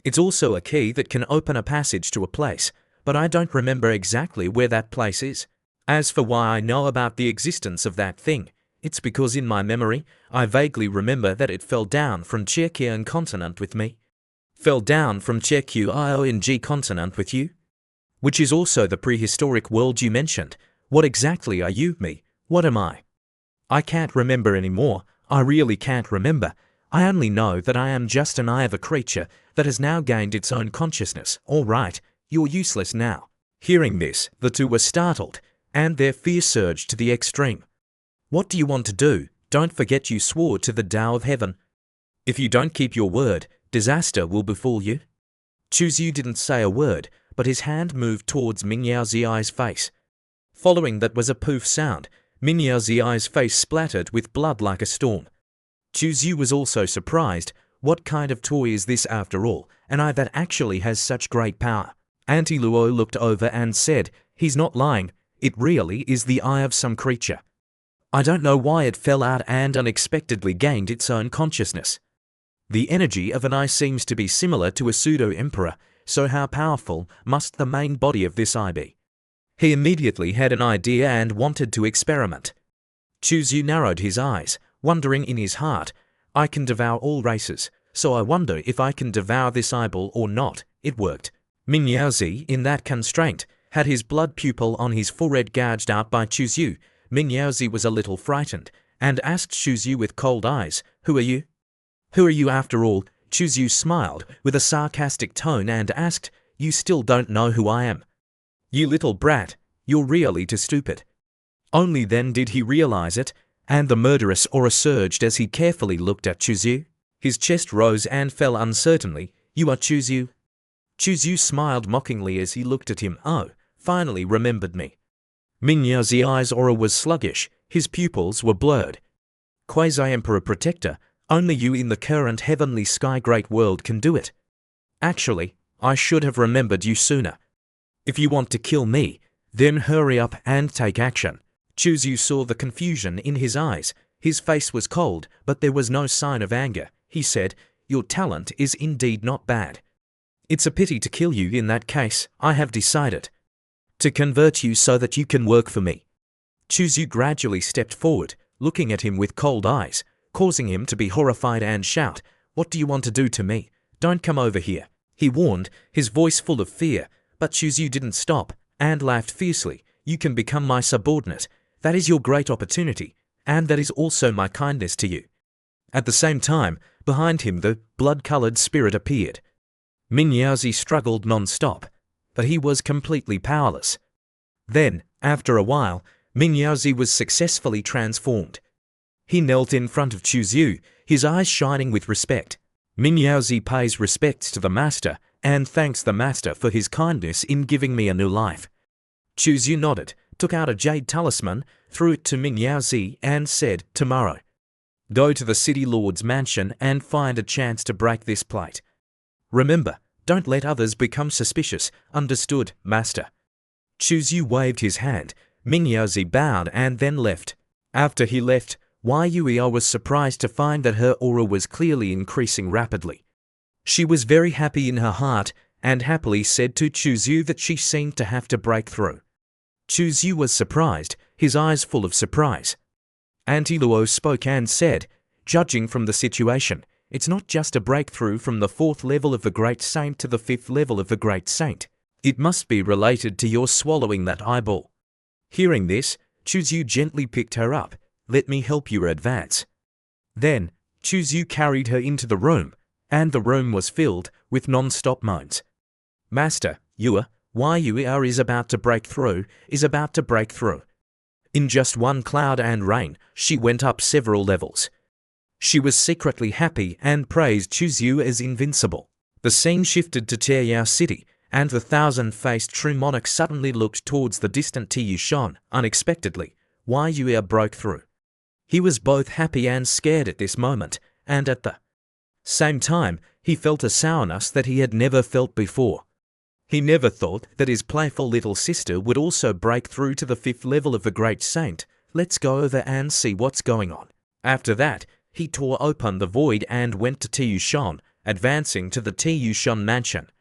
It's also a key that can open a passage to a place, but I don't remember exactly where that place is. As for why I know about the existence of that thing, it's because in my memory, I vaguely remember that it fell down from Chekian continent with me. Fell down from Chekiong continent with you? Which is also the prehistoric world you mentioned. What exactly are you, me? What am I? I can't remember anymore. I really can't remember. I only know that I am just an eye of a creature that has now gained its own consciousness. All right, you're useless now. Hearing this, the two were startled, and their fear surged to the extreme. What do you want to do? Don't forget you swore to the Tao of Heaven. If you don't keep your word, disaster will befall you. Chuzyu didn't say a word, but his hand moved towards Minyozi's face. Following that was a poof sound. Minyozi's face splattered with blood like a storm. Chuzyu was also surprised. What kind of toy is this after all? An eye that actually has such great power. Auntie Luo looked over and said, He's not lying. It really is the eye of some creature. I don't know why it fell out and unexpectedly gained its own consciousness. The energy of an eye seems to be similar to a pseudo-emperor, so how powerful must the main body of this eye be? He immediately had an idea and wanted to experiment. Chuzyu narrowed his eyes, wondering in his heart, I can devour all races, so I wonder if I can devour this eyeball or not. It worked. Minyozi, in that constraint, had his blood pupil on his forehead gouged out by Chuzyu. Minyozi was a little frightened, and asked Chuzyu with cold eyes, Who are you? Who are you after all? Chuzyu smiled with a sarcastic tone and asked, You still don't know who I am? You little brat, you're really too stupid. Only then did he realize it, and the murderous aura surged as he carefully looked at Chuzyu. His chest rose and fell uncertainly. You are Chuzyu? Chuzyu smiled mockingly as he looked at him. Oh, finally remembered me. Minyozi's aura was sluggish, his pupils were blurred. Quasi-Emperor Protector, only you in the current heavenly sky great world can do it. Actually, I should have remembered you sooner. If you want to kill me, then hurry up and take action. Chuzyu saw the confusion in his eyes. His face was cold, but there was no sign of anger. He said, Your talent is indeed not bad. It's a pity to kill you in that case. I have decided to convert you so that you can work for me. Chuzyu gradually stepped forward, looking at him with cold eyes, causing him to be horrified and shout, What do you want to do to me? Don't come over here, he warned, his voice full of fear. But Chuzyu didn't stop, and laughed fiercely. You can become my subordinate. That is your great opportunity, and that is also my kindness to you. At the same time, behind him the blood-colored spirit appeared. Minyozi struggled non-stop, but he was completely powerless. Then, after a while, Minyozi was successfully transformed. He knelt in front of Chuzyu, his eyes shining with respect. Minyozi pays respects to the master, and thanks the master for his kindness in giving me a new life. Chuzyu nodded, took out a jade talisman, threw it to Minyozi, and said, Tomorrow, go to the city lord's mansion and find a chance to break this plate. Remember, don't let others become suspicious. Understood, master? Chuzu waved his hand, Mingyaozi bowed and then left. After he left, Yuya was surprised to find that her aura was clearly increasing rapidly. She was very happy in her heart and happily said to Chuzu that she seemed to have to break through. Chuzu was surprised, his eyes full of surprise. Auntie Luo spoke and said, judging from the situation, it's not just a breakthrough from the 4th level of the Great Saint to the 5th level of the Great Saint. It must be related to your swallowing that eyeball. Hearing this, Chuzu gently picked her up. Let me help you advance. Then, Chuzu carried her into the room, and the room was filled with non-stop moans. Master, Yuya is about to break through, In just one cloud and rain, she went up several levels. She was secretly happy and praised Chuzu as invincible. The scene shifted to Chieyao City, and the 1,000-faced true monarch suddenly looked towards the distant Tiyushan. Unexpectedly, Yuya broke through. He was both happy and scared at this moment, and at the same time, he felt a sourness that he had never felt before. He never thought that his playful little sister would also break through to the 5th level of the Great Saint. Let's go over and see what's going on. After that, he tore open the void and went to Tiyushan, advancing to the Tiyushan mansion.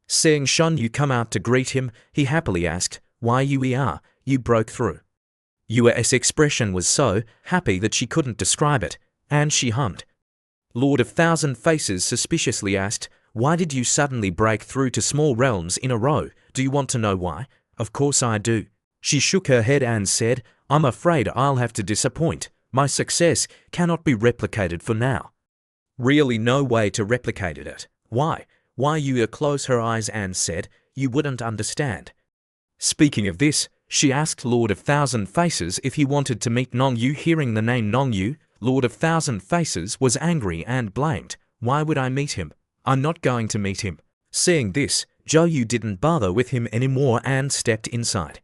Seeing Shun Yu come out to greet him, he happily asked, "Why you broke through?" Yua's expression was so happy that she couldn't describe it, and she hummed. Lord of 1,000 Faces suspiciously asked, "Why did you suddenly break through to small realms in a row? Do you want to know why?" "Of course I do." She shook her head and said, "I'm afraid I'll have to disappoint. My success cannot be replicated for now." Really no way to replicate it. Why? Yuya closed her eyes and said, "You wouldn't understand." Speaking of this, she asked Lord of 1,000 Faces if he wanted to meet Nongyu. Hearing the name Nongyu, Lord of 1,000 Faces was angry and blamed. "Why would I meet him? I'm not going to meet him." Seeing this, Yu didn't bother with him anymore and stepped inside.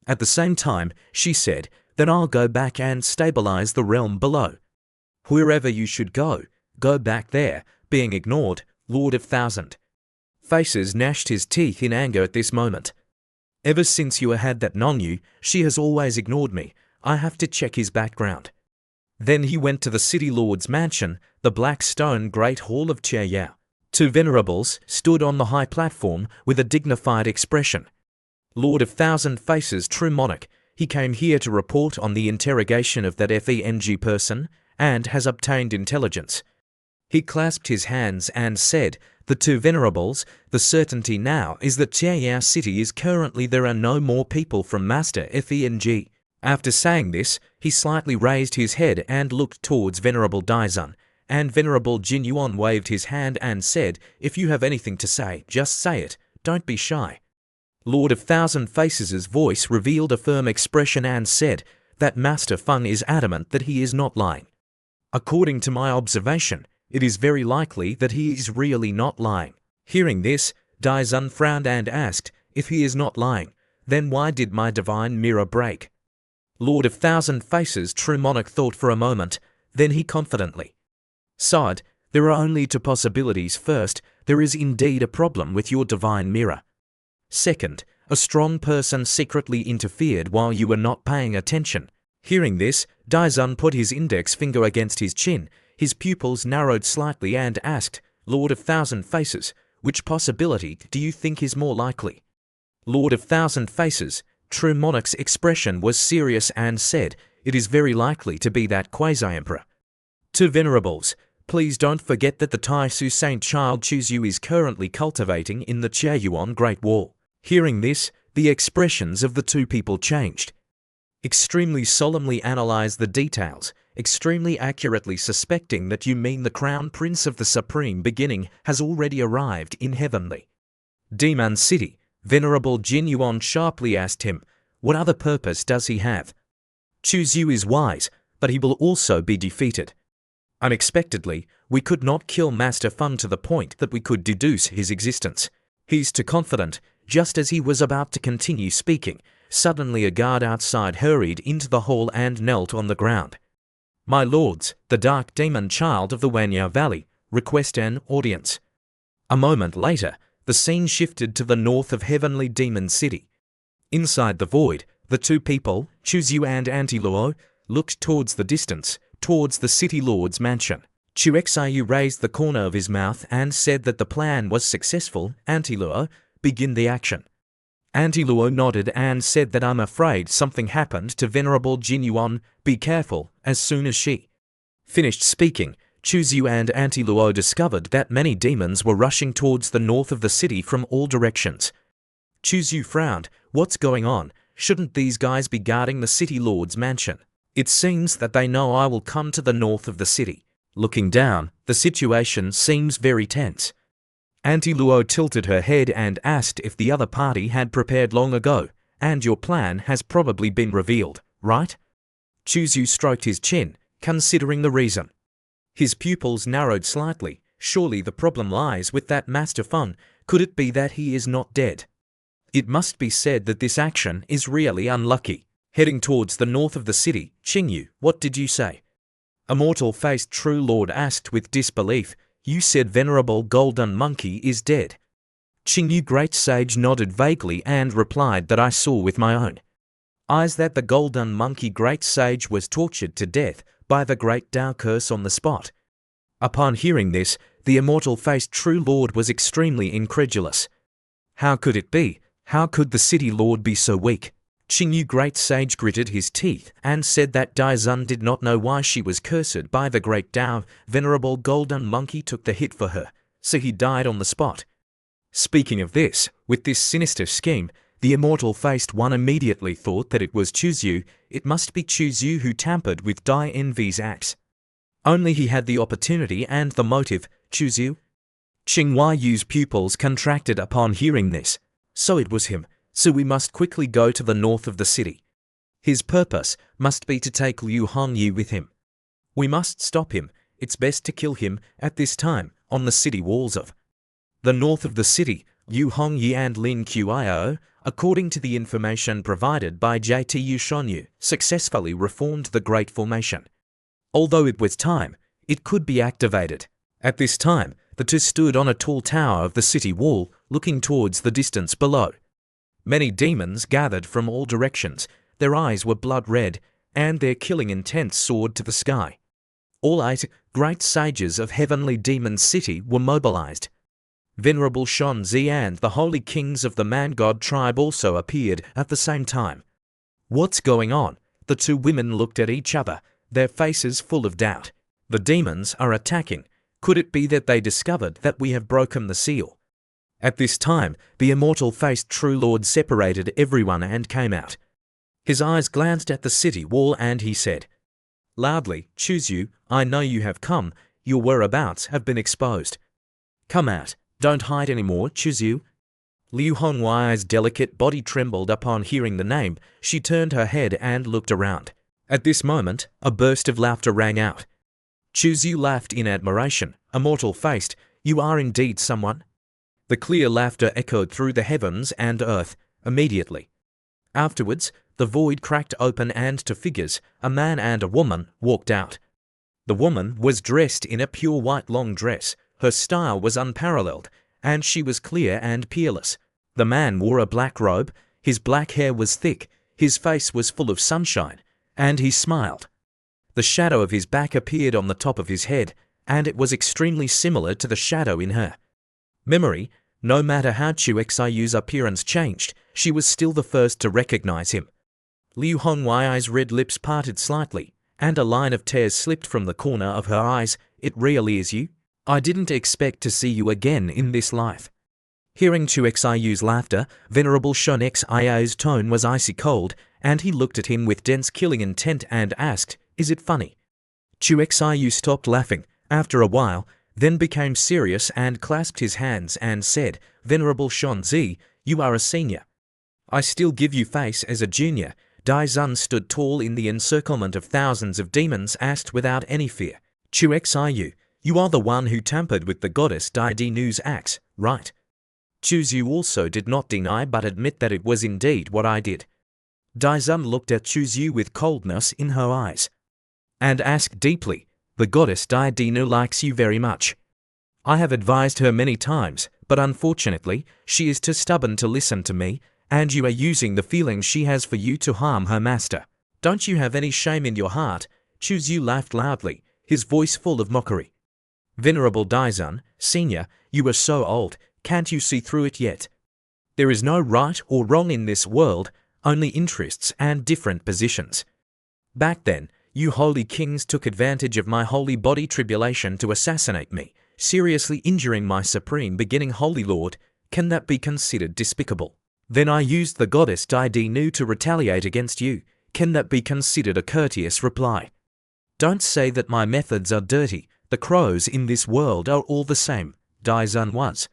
At the same time, she said, "Then I'll go back and stabilize the realm below. Wherever you should go back there." Being ignored, Lord of 1,000 Faces gnashed his teeth in anger at this moment. "Ever since you had that Nongyu, she has always ignored me. I have to check his background." Then he went to the city lord's mansion, the black stone great hall of Chieyao. 2 venerables stood on the high platform with a dignified expression. "Lord of 1,000 Faces, true monarch, he came here to report on the interrogation of that FENG person, and has obtained intelligence." He clasped his hands and said, "The 2 venerables, the certainty now is that Chieyao City is currently there are no more people from Master FENG." After saying this, he slightly raised his head and looked towards Venerable Daizun, and Venerable Jin Yuan waved his hand and said, "If you have anything to say, just say it, don't be shy." Lord of 1,000 Faces' voice revealed a firm expression and said, "That Master Feng is adamant that he is not lying. According to my observation, it is very likely that he is really not lying." Hearing this, Daizun frowned and asked, "If he is not lying, then why did my divine mirror break?" Lord of 1,000 Faces, true monarch thought for a moment, then he confidently sighed, "There are only 2 possibilities. First, there is indeed a problem with your divine mirror. Second, a strong person secretly interfered while you were not paying attention." Hearing this, Daizun put his index finger against his chin, his pupils narrowed slightly and asked, "Lord of 1,000 Faces, which possibility do you think is more likely?" Lord of 1,000 Faces, true monarch's expression was serious and said, "It is very likely to be that quasi-emperor." 2 venerables, please don't forget that the Taisu Saint child Chuzu is currently cultivating in the Chieyuan Great Wall. Hearing this, the expressions of the 2 people changed. Extremely solemnly analyze the details, extremely accurately suspecting that you mean the crown prince of the supreme beginning has already arrived in heavenly Demon City. Venerable Jin Yuan sharply asked him, "What other purpose does he have?" Chuzu is wise, but he will also be defeated. Unexpectedly, we could not kill Master Fun to the point that we could deduce his existence. He's too confident. Just as he was about to continue speaking, suddenly a guard outside hurried into the hall and knelt on the ground. "My lords, the dark demon child of the Wanyao Valley, request an audience." A moment later, the scene shifted to the north of Heavenly Demon City. Inside the void, the two people, Chuzyu and Antiluo, looked towards the distance, towards the city lord's mansion. Chuexiu raised the corner of his mouth and said that the plan was successful. Antiluo, begin the action. Antiluo nodded and said that I'm afraid something happened to Venerable Jinyuan, be careful. As soon as she finished speaking, Chuzyu and Antiluo discovered that many demons were rushing towards the north of the city from all directions. Chuzyu frowned. What's going on? Shouldn't these guys be guarding the city lord's mansion? It seems that they know I will come to the north of the city. Looking down, the situation seems very tense. Antiluo tilted her head and asked if the other party had prepared long ago, and your plan has probably been revealed, right? Chuzyu stroked his chin, considering the reason. His pupils narrowed slightly. Surely the problem lies with that Master Feng. Could it be that he is not dead? It must be said that this action is really unlucky. Heading towards the north of the city, Qingyu, what did you say? A mortal-faced true lord asked with disbelief. You said Venerable Golden Monkey is dead. Qingyu Great Sage nodded vaguely and replied that I saw with my own eyes that the Golden Monkey Great Sage was tortured to death by the Great Tao Curse on the spot. Upon hearing this, the immortal-faced true lord was extremely incredulous. How could it be? How could the city lord be so weak? Qingyu Great Sage gritted his teeth and said that Daizun did not know why she was cursed by the Great Tao. Venerable Golden Monkey took the hit for her, so he died on the spot. Speaking of this, with this sinister scheme, the immortal-faced one immediately thought that it was Chuzyu. It must be Chuzyu who tampered with Dai Envy's axe. Only he had the opportunity and the motive. Chuzyu? Qinghua Yu's pupils contracted upon hearing this. So it was him. So we must quickly go to the north of the city. His purpose must be to take Liu Hongyi with him. We must stop him. It's best to kill him at this time on the city walls of the north of the city. Liu Hongyi and Lin Qiao, according to the information provided by JTU Shonyu, successfully reformed the Great Formation. Although it was time, it could be activated. At this time, the two stood on a tall tower of the city wall, looking towards the distance below. Many demons gathered from all directions. Their eyes were blood red, and their killing intent soared to the sky. All 8 great sages of Heavenly Demon City were mobilized. Venerable Shonzi and the holy kings of the man-god tribe also appeared at the same time. What's going on? The two women looked at each other, their faces full of doubt. The demons are attacking. Could it be that they discovered that we have broken the seal? At this time, the immortal-faced true lord separated everyone and came out. His eyes glanced at the city wall and he said loudly, Chuzyu, I know you have come. Your whereabouts have been exposed. Come out. Don't hide anymore, Chuzyu. Liu Hongyi's delicate body trembled upon hearing the name. She turned her head and looked around. At this moment, a burst of laughter rang out. Chuzyu laughed in admiration. Immortal-faced, you are indeed someone. The clear laughter echoed through the heavens and earth immediately. Afterwards, the void cracked open and 2 figures, a man and a woman, walked out. The woman was dressed in a pure white long dress. Her style was unparalleled, and she was clear and peerless. The man wore a black robe, his black hair was thick, his face was full of sunshine, and he smiled. The shadow of his back appeared on the top of his head, and it was extremely similar to the shadow in her memory. No matter how Chuexiyu's appearance changed, she was still the first to recognize him. Liu Hongyi's red lips parted slightly, and a line of tears slipped from the corner of her eyes. It really is you? I didn't expect to see you again in this life. Hearing Chuexiyu's laughter, Venerable Shonxi's tone was icy cold, and he looked at him with dense killing intent and asked, is it funny? Chuexiyu stopped laughing, after a while, then became serious and clasped his hands and said, Venerable Shonzi, you are a senior. I still give you face as a junior. Daizun stood tall in the encirclement of thousands of demons, asked without any fear, Chuexiyu, you are the one who tampered with the goddess Daidinu's axe, right? Chuzyu also did not deny but admit that it was indeed what I did. Daizun looked at Chuzyu with coldness in her eyes and asked deeply, the goddess Daidinu likes you very much. I have advised her many times, but unfortunately, she is too stubborn to listen to me, and you are using the feelings she has for you to harm her master. Don't you have any shame in your heart? Chuzyu laughed loudly, his voice full of mockery. Venerable Daizun, Senior, you are so old, can't you see through it yet? There is no right or wrong in this world, only interests and different positions. Back then, you holy kings took advantage of my holy body tribulation to assassinate me, seriously injuring my supreme beginning holy lord. Can that be considered despicable? Then I used the goddess Daidinu to retaliate against you. Can that be considered a courteous reply? Don't say that my methods are dirty. The crows in this world are all the same. Daizun was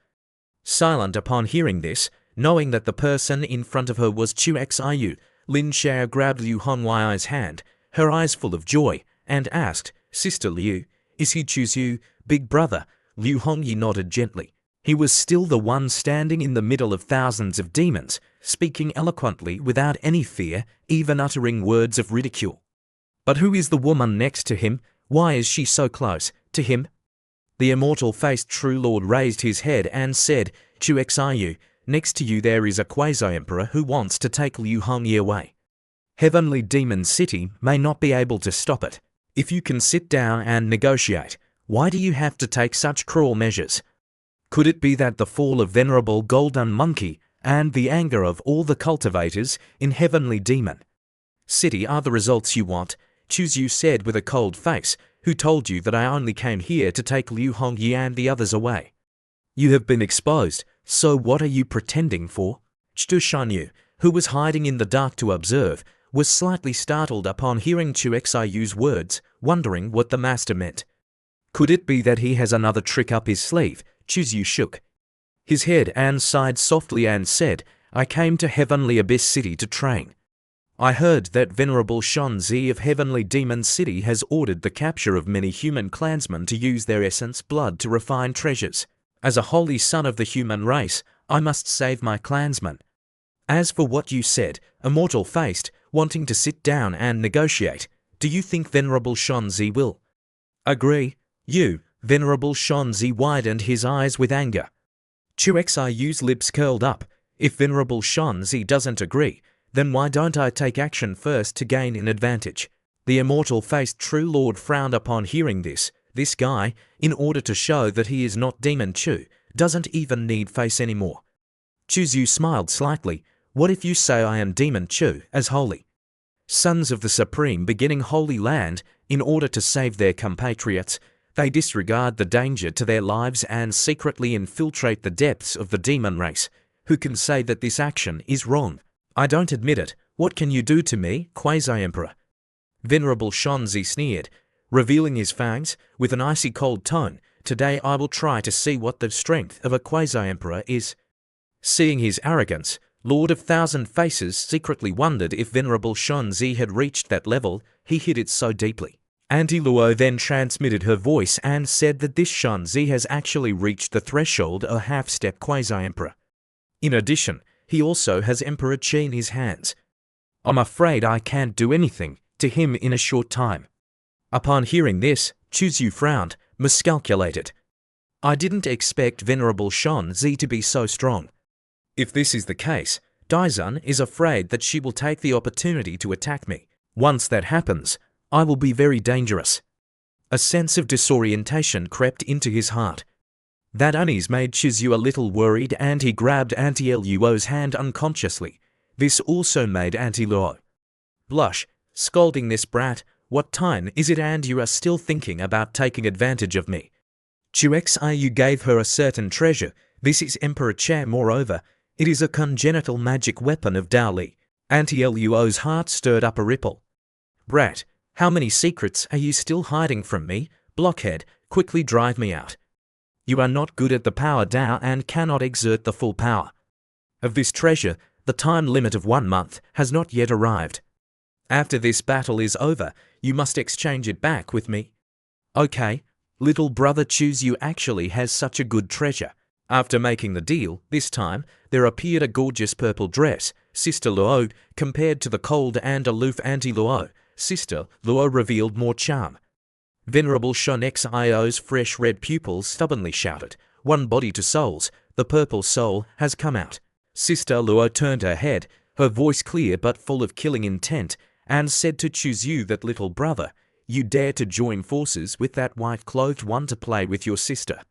silent upon hearing this, knowing that the person in front of her was Chu Xiu. Lin Xiao grabbed Liu Hongwei's hand, her eyes full of joy, and asked, Sister Liu, is he Chuzyu, big brother? Liu Hongyi nodded gently. He was still the one standing in the middle of thousands of demons, speaking eloquently without any fear, even uttering words of ridicule. But who is the woman next to him? Why is she so close to him? The immortal-faced true lord raised his head and said, Chu Xiu, next to you there is a quasi-emperor who wants to take Liu Hongyi away. Heavenly Demon City may not be able to stop it. If you can sit down and negotiate, why do you have to take such cruel measures? Could it be that the fall of Venerable Golden Monkey and the anger of all the cultivators in Heavenly Demon City are the results you want? Chuzyu said with a cold face, who told you that I only came here to take Liu Hongyi and the others away? You have been exposed, so what are you pretending for? Chu Shanyu, who was hiding in the dark to observe, was slightly startled upon hearing Chu Xiu's words, wondering what the master meant. Could it be that he has another trick up his sleeve? Chuzyu shook his head and sighed softly and said, I came to Heavenly Abyss City to train. I heard that Venerable Shonzi of Heavenly Demon City has ordered the capture of many human clansmen to use their essence blood to refine treasures. As a holy son of the human race, I must save my clansmen. As for what you said, immortal-faced, wanting to sit down and negotiate, do you think Venerable Shonzi will agree? You, Venerable Shonzi widened his eyes with anger. Chu Xiu's lips curled up. If Venerable Shonzi doesn't agree, then why don't I take action first to gain an advantage? The immortal-faced true lord frowned upon hearing this. This guy, in order to show that he is not Demon Chu, doesn't even need face anymore. Chuzyu smiled slightly. What if you say I am Demon Chu, as holy sons of the supreme beginning holy land, in order to save their compatriots, they disregard the danger to their lives and secretly infiltrate the depths of the demon race? Who can say that this action is wrong? I don't admit it. What can you do to me, Quasi-Emperor? Venerable Shonzi sneered, revealing his fangs with an icy cold tone. Today I will try to see what the strength of a Quasi-Emperor is. Seeing his arrogance, Lord of Thousand Faces secretly wondered if Venerable Shonzi had reached that level. He hid it so deeply. Auntie Luo then transmitted her voice and said that this Shonzi has actually reached the threshold of half-step Quasi-Emperor. In addition, he also has Emperor Qi in his hands. I'm afraid I can't do anything to him in a short time. Upon hearing this, Chuzyu frowned, miscalculated. I didn't expect Venerable Shonzi to be so strong. If this is the case, Daizun is afraid that she will take the opportunity to attack me. Once that happens, I will be very dangerous. A sense of disorientation crept into his heart. That unease made Chuzyu a little worried and he grabbed Auntie Luo's hand unconsciously. This also made Auntie Luo blush, scolding this brat. What time is it and you are still thinking about taking advantage of me? Chu Xiu gave her a certain treasure. This is Emperor Che. Moreover, it is a congenital magic weapon of Dao Li. Auntie Luo's heart stirred up a ripple. Brat, how many secrets are you still hiding from me? Blockhead, quickly drive me out. You are not good at the power Dao and cannot exert the full power of this treasure. The time limit of 1 month has not yet arrived. After this battle is over, you must exchange it back with me. Okay, little brother Chuzyu actually has such a good treasure. After making the deal, this time, there appeared a gorgeous purple dress. Sister Luo, compared to the cold and aloof Auntie Luo, Sister Luo revealed more charm. Venerable Shon Xiu's fresh red pupils stubbornly shouted, one body to souls, the purple soul has come out. Sister Luo turned her head, her voice clear but full of killing intent, and said to Chuzyu that little brother, you dare to join forces with that white-clothed one to play with your sister.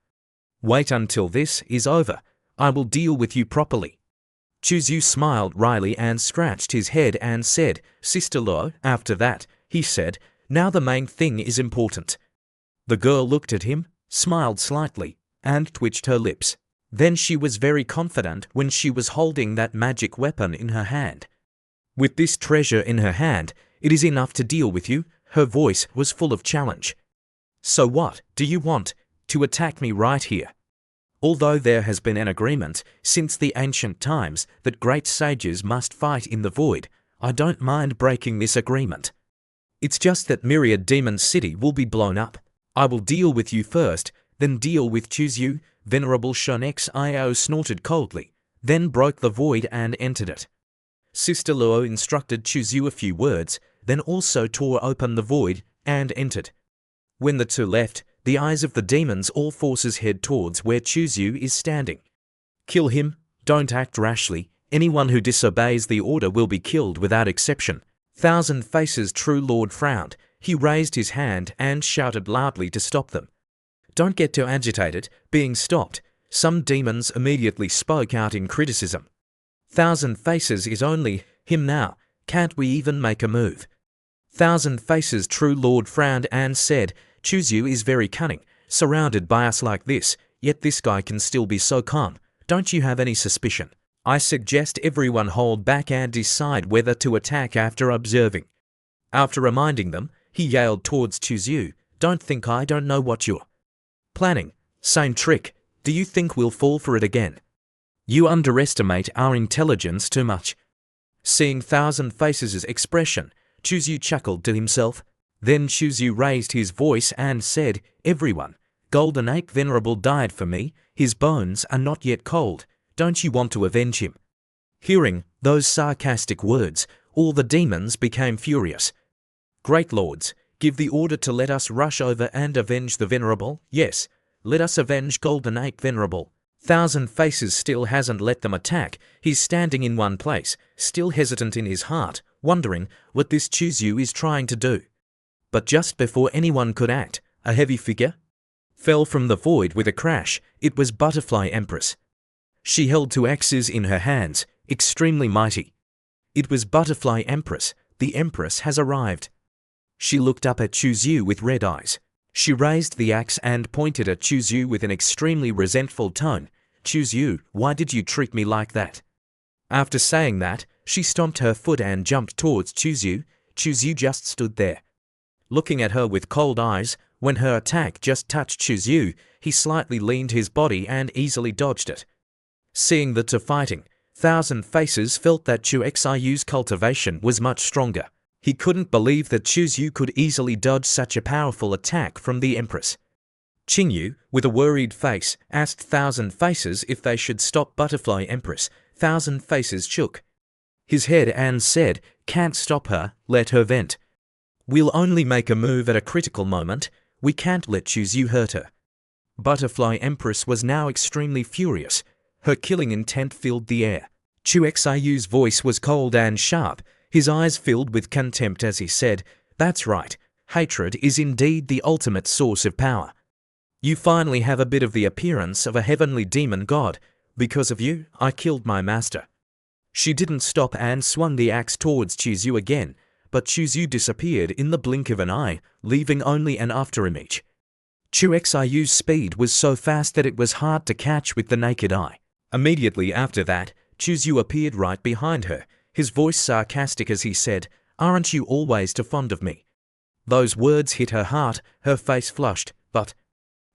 Wait until this is over. I will deal with you properly. Chuzyu smiled wryly and scratched his head and said, Sister Luo, after that, he said, now the main thing is important. The girl looked at him, smiled slightly, and twitched her lips. Then she was very confident when she was holding that magic weapon in her hand. With this treasure in her hand, it is enough to deal with you. Her voice was full of challenge. So what do you want? To attack me right here? Although there has been an agreement since the ancient times that great sages must fight in the void, I don't mind breaking this agreement. It's just that Myriad Demon City will be blown up. I will deal with you first, then deal with Chuzyu. Venerable Shonexio snorted coldly, then broke the void and entered it. Sister Luo instructed Chuzyu a few words, then also tore open the void and entered. When the two left, the eyes of the demons all forces head towards where Chuzyu is standing. Kill him, don't act rashly, anyone who disobeys the order will be killed without exception. Thousand Faces' true lord frowned, he raised his hand and shouted loudly to stop them. Don't get too agitated, being stopped. Some demons immediately spoke out in criticism. Thousand Faces is only him now, can't we even make a move? Thousand Faces' true lord frowned and said, Chuzyu is very cunning, surrounded by us like this, yet this guy can still be so calm. Don't you have any suspicion? I suggest everyone hold back and decide whether to attack after observing. After reminding them, he yelled towards Chuzyu, don't think I don't know what you're planning. Same trick. Do you think we'll fall for it again? You underestimate our intelligence too much. Seeing Thousand Faces' expression, Chuzyu chuckled to himself. Then Chuzyu raised his voice and said, everyone, Golden Ape Venerable died for me, his bones are not yet cold, don't you want to avenge him? Hearing those sarcastic words, all the demons became furious. Great lords, give the order to let us rush over and avenge the Venerable. Yes, let us avenge Golden Ape Venerable. Thousand Faces still hasn't let them attack. He's standing in one place, still hesitant in his heart, wondering what this Chuzyu is trying to do. But just before anyone could act, a heavy figure fell from the void with a crash. It was Butterfly Empress. She held two axes in her hands, extremely mighty. It was Butterfly Empress. The Empress has arrived. She looked up at Chuzyu with red eyes. She raised the axe and pointed at Chuzyu with an extremely resentful tone. Chuzyu, why did you treat me like that? After saying that, she stomped her foot and jumped towards Chuzyu. Chuzyu just stood there, looking at her with cold eyes. When her attack just touched Chuzyu, he slightly leaned his body and easily dodged it. Seeing the two fighting, Thousand Faces felt that Chuziyu's cultivation was much stronger. He couldn't believe that Chuzyu could easily dodge such a powerful attack from the Empress. Qingyu, with a worried face, asked Thousand Faces if they should stop Butterfly Empress. Thousand Faces shook his head and said, can't stop her, let her vent. We'll only make a move at a critical moment. We can't let Chuzyu hurt her. Butterfly Empress was now extremely furious. Her killing intent filled the air. Chuziyu's voice was cold and sharp. His eyes filled with contempt as he said, that's right, hatred is indeed the ultimate source of power. You finally have a bit of the appearance of a heavenly demon god. Because of you, I killed my master. She didn't stop and swung the axe towards Chuzyu again, but Chuzyu disappeared in the blink of an eye, leaving only an afterimage. Chuziyu's speed was so fast that it was hard to catch with the naked eye. Immediately after that, Chuzyu appeared right behind her, his voice sarcastic as he said, aren't you always too fond of me? Those words hit her heart, her face flushed, but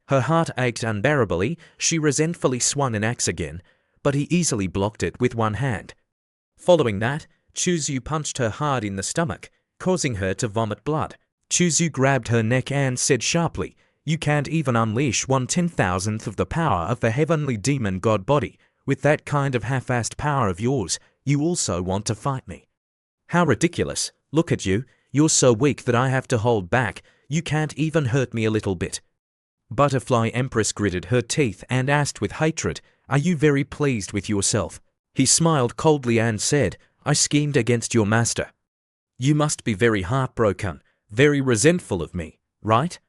her heart ached unbearably. She resentfully swung an axe again, but he easily blocked it with one hand. Following that, Chuzyu punched her hard in the stomach, causing her to vomit blood. Chuzyu grabbed her neck and said sharply, you can't even unleash 1/10,000th of the power of the heavenly demon god body. With that kind of half-assed power of yours, you also want to fight me. How ridiculous. Look at you. You're so weak that I have to hold back. You can't even hurt me a little bit. Butterfly Empress gritted her teeth and asked with hatred, are you very pleased with yourself? He smiled coldly and said, I schemed against your master. You must be very heartbroken, very resentful of me, right?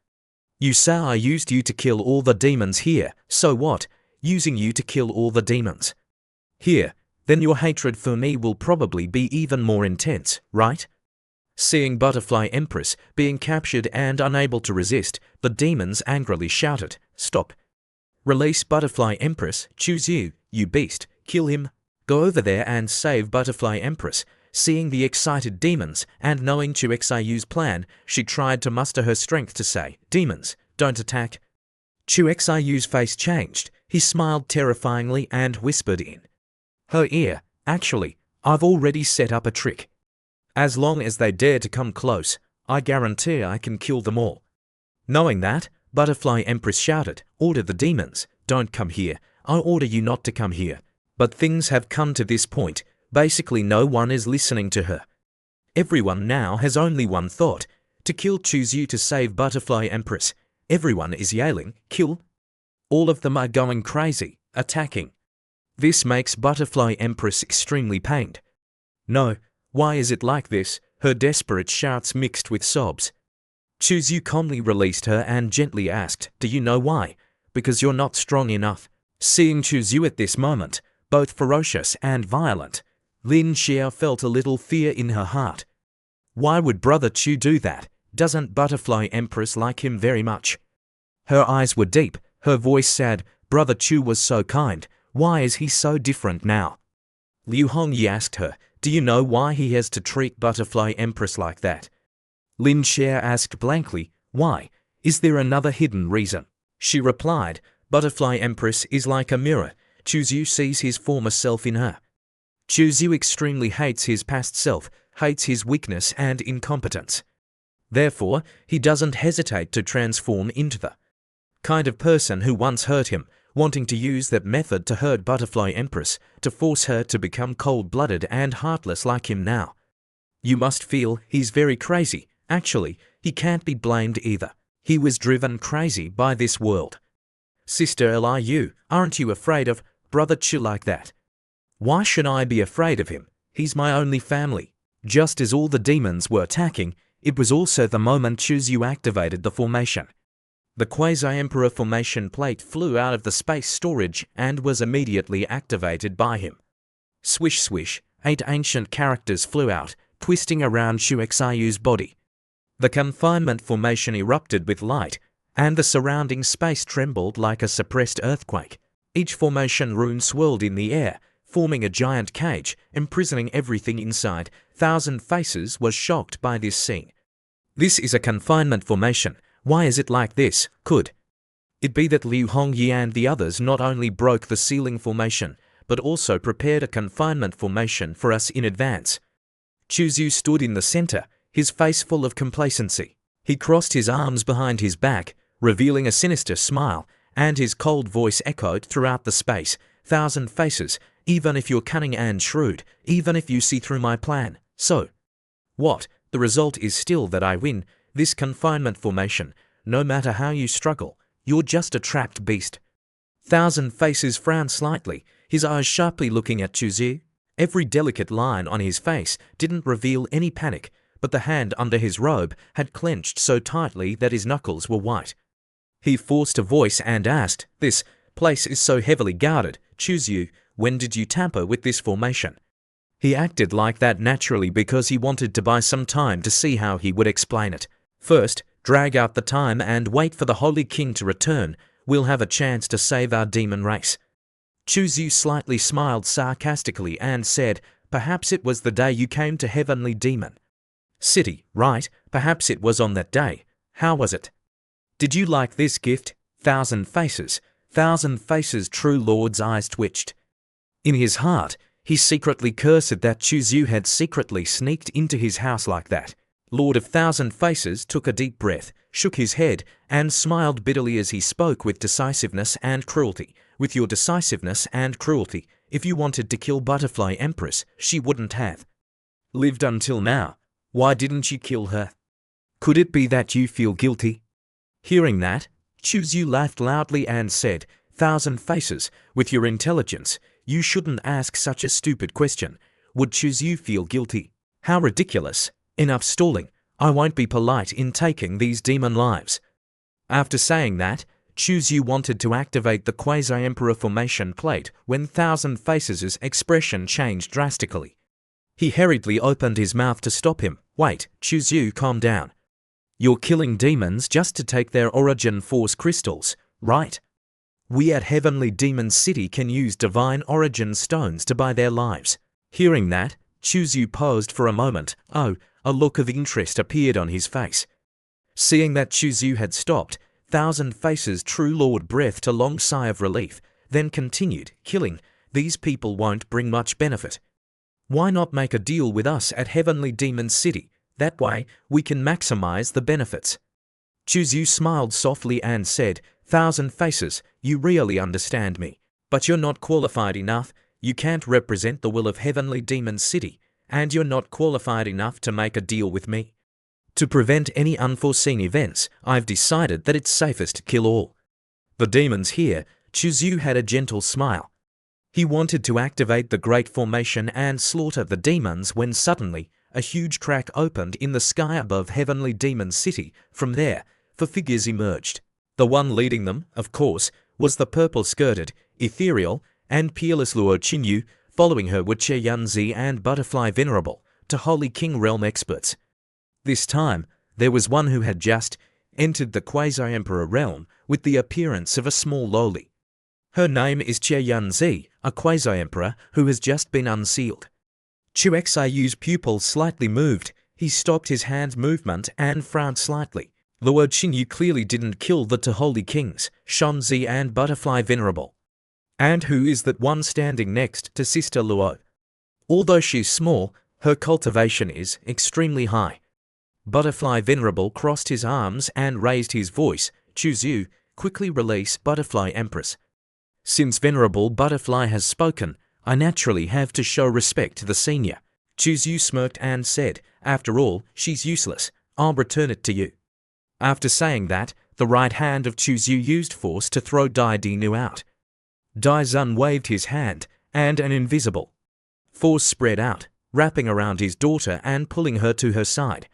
You say I used you to kill all the demons here, so what, using you to kill all the demons? Here, then your hatred for me will probably be even more intense, right? Seeing Butterfly Empress being captured and unable to resist, the demons angrily shouted, Stop! Release Butterfly Empress, choose you beast, kill him. Go over there and save Butterfly Empress. Seeing the excited demons and knowing Chu Xiu's plan, she tried to muster her strength to say, Demons, don't attack. Chu Xiu's face changed. He smiled terrifyingly and whispered in her ear, Actually, I've already set up a trick. As long as they dare to come close, I guarantee I can kill them all. Knowing that, Butterfly Empress shouted, Order the demons, don't come here. I order you not to come here. But things have come to this point. Basically no one is listening to her. Everyone now has only one thought, to kill Choose You to save Butterfly Empress. Everyone is yelling, Kill! All of them are going crazy, attacking. This makes Butterfly Empress extremely pained. No, why is it like this? Her desperate shouts mixed with sobs. Choose You calmly released her and gently asked, Do you know why? Because you're not strong enough. Seeing Choose You at this moment, both ferocious and violent, Lin Xia felt a little fear in her heart. Why would Brother Chu do that? Doesn't Butterfly Empress like him very much? Her eyes were deep, her voice sad. Brother Chu was so kind. Why is he so different now? Liu Hongyi asked her, Do you know why he has to treat Butterfly Empress like that? Lin Xia asked blankly, Why? Is there another hidden reason? She replied, Butterfly Empress is like a mirror. Choose You sees his former self in her. Choose You extremely hates his past self, hates his weakness and incompetence. Therefore, he doesn't hesitate to transform into the kind of person who once hurt him, wanting to use that method to hurt Butterfly Empress, to force her to become cold-blooded and heartless like him now. You must feel he's very crazy. Actually, he can't be blamed either. He was driven crazy by this world. Sister Liu, aren't you afraid of Brother Chu like that? Why should I be afraid of him? He's my only family. Just as all the demons were attacking, it was also the moment Choose You activated the formation. The Quasi-Emperor formation plate flew out of the space storage and was immediately activated by him. Swish swish, 8 ancient characters flew out, twisting around Chu Xiu's body. The confinement formation erupted with light, and the surrounding space trembled like a suppressed earthquake. Each formation rune swirled in the air, forming a giant cage, imprisoning everything inside. Thousand Faces was shocked by this scene. This is a confinement formation. Why is it like this? Could it be that Liu Hongyi and the others not only broke the ceiling formation, but also prepared a confinement formation for us in advance? Choose You stood in the center, his face full of complacency. He crossed his arms behind his back, revealing a sinister smile, and his cold voice echoed throughout the space. Thousand Faces, even if you're cunning and shrewd, even if you see through my plan, so what? The result is still that I win. This confinement formation, no matter how you struggle, you're just a trapped beast. Thousand Faces frowned slightly, his eyes sharply looking at Choose You. Every delicate line on his face didn't reveal any panic, but the hand under his robe had clenched so tightly that his knuckles were white. He forced a voice and asked, This place is so heavily guarded. Choose You, when did you tamper with this formation? He acted like that naturally because he wanted to buy some time to see how he would explain it. First, drag out the time and wait for the Holy King to return. We'll have a chance to save our demon race. Choose You slightly smiled sarcastically and said, Perhaps it was the day you came to Heavenly Demon City, right? Perhaps it was on that day. How was it? Did you like this gift? Thousand Faces, True Lord's eyes twitched. In his heart, he secretly cursed that Choose You had secretly sneaked into his house like that. Lord of Thousand Faces took a deep breath, shook his head, and smiled bitterly as he spoke with decisiveness and cruelty. With your decisiveness and cruelty, if you wanted to kill Butterfly Empress, she wouldn't have lived until now. Why didn't you kill her? Could it be that you feel guilty? Hearing that, Choose You laughed loudly and said, Thousand Faces, with your intelligence, You shouldn't ask such a stupid question. Would Chuzyu feel guilty? How ridiculous. Enough stalling. I won't be polite in taking these demon lives. After saying that, Chuzyu wanted to activate the Quasi-Emperor formation plate when Thousand Faces' expression changed drastically. He hurriedly opened his mouth to stop him. Wait, Chuzyu, calm down. You're killing demons just to take their origin force crystals, right? We at Heavenly Demon City can use divine origin stones to buy their lives. Hearing that, Chuzyu paused for a moment. Oh, a look of interest appeared on his face. Seeing that Chuzyu had stopped, Thousand Faces' true lord breathed a long sigh of relief, then continued, killing these people won't bring much benefit. Why not make a deal with us at Heavenly Demon City? That way, we can maximize the benefits. Chuzyu smiled softly and said, Thousand Faces, you really understand me. But you're not qualified enough. You can't represent the will of Heavenly Demon City, and you're not qualified enough to make a deal with me. To prevent any unforeseen events, I've decided that it's safest to kill all. The demons here. Chuzyu had a gentle smile. He wanted to activate the Great Formation and slaughter the demons when suddenly, a huge crack opened in the sky above Heavenly Demon City. From there, 4 figures emerged. The one leading them, of course, was the purple-skirted, ethereal, and peerless Luo Qinyu. Following her were Che Yunzi and Butterfly Venerable, to Holy King realm experts. This time, there was one who had just entered the Quasi-Emperor realm with the appearance of a small loli. Her name is Che Yunzi, a Quasi-Emperor who has just been unsealed. Chu Xiyu's pupils slightly moved. He stopped his hand movement and frowned slightly. Luo Qinyu clearly didn't kill the two Holy Kings, Shunzi and Butterfly Venerable. And who is that one standing next to Sister Luo? Although she's small, her cultivation is extremely high. Butterfly Venerable crossed his arms and raised his voice. Chuzyu, quickly release Butterfly Empress. Since Venerable Butterfly has spoken, I naturally have to show respect to the senior. Chuzyu smirked and said, after all, she's useless. I'll return it to you. After saying that, the right hand of Chuzyu used force to throw Dai Dinu out. Dai Zun waved his hand, and an invisible force spread out, wrapping around his daughter and pulling her to her side.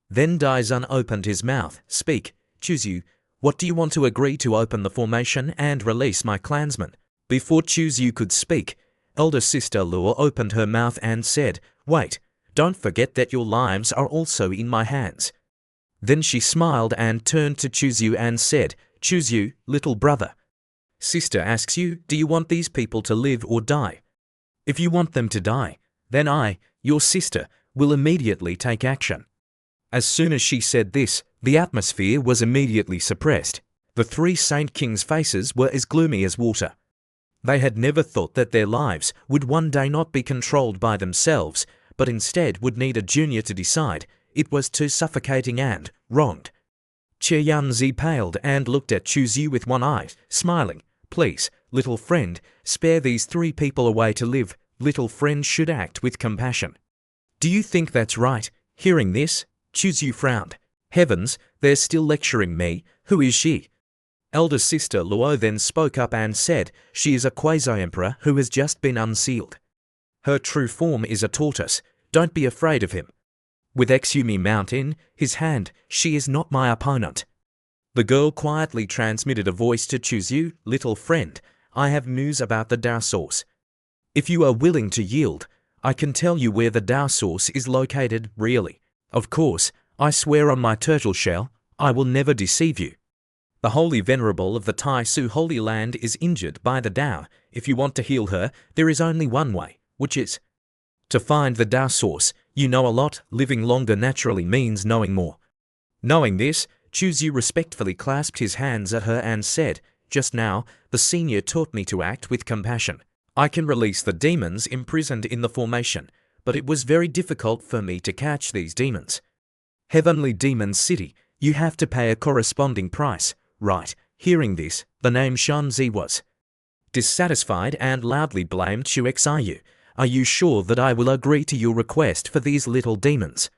Then Dai Zun opened his mouth. Speak, Chuzyu. What do you want to agree to open the formation and release my clansmen? Before Chuzyu could speak, elder sister Luo opened her mouth and said, Wait, don't forget that your lives are also in my hands. Then she smiled and turned to Chuzyu and said, Chuzyu, little brother. Sister asks you, do you want these people to live or die? If you want them to die, then I, your sister, will immediately take action. As soon as she said this, the atmosphere was immediately suppressed. The 3 Saint Kings' faces were as gloomy as water. They had never thought that their lives would one day not be controlled by themselves, but instead would need a junior to decide. It was too suffocating and wronged. Che Yunzi paled and looked at Chuzyu with one eye, smiling. Please, little friend, spare these 3 people away to live. Little friend should act with compassion. Do you think that's right? Hearing this, Chuzyu frowned. Heavens, they're still lecturing me. Who is she? Elder sister Luo then spoke up and said, she is a Quasi-Emperor who has just been unsealed. Her true form is a tortoise. Don't be afraid of him. With Exumi Mount in his hand, she is not my opponent. The girl quietly transmitted a voice to Chuzyu, little friend, I have news about the Dao source. If you are willing to yield, I can tell you where the Dao source is located, really. Of course, I swear on my turtle shell, I will never deceive you. The Holy Venerable of the Tai Su Holy Land is injured by the Dao. If you want to heal her, there is only one way, which is to find the Dao source. You know a lot. Living longer naturally means knowing more. Knowing this, Chuzyu respectfully clasped his hands at her and said, just now, the senior taught me to act with compassion. I can release the demons imprisoned in the formation, but it was very difficult for me to catch these demons. Heavenly Demon City, you have to pay a corresponding price, right? Hearing this, the name Shunzi was dissatisfied and loudly blamed Chu Xiyu. Are you sure that I will agree to your request for these little demons?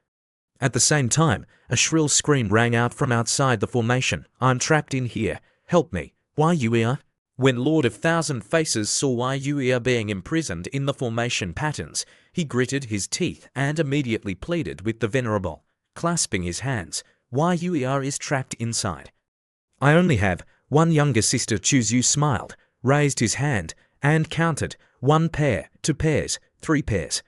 At the same time, a shrill scream rang out from outside the formation. I'm trapped in here. Help me. Why you here? When Lord of Thousand Faces saw Yue being imprisoned in the formation patterns, he gritted his teeth and immediately pleaded with the Venerable, clasping his hands. Yue is trapped inside. I only have one younger sister. Chuzu smiled, raised his hand, and counted 1 pair, 2 pairs, 3 pairs.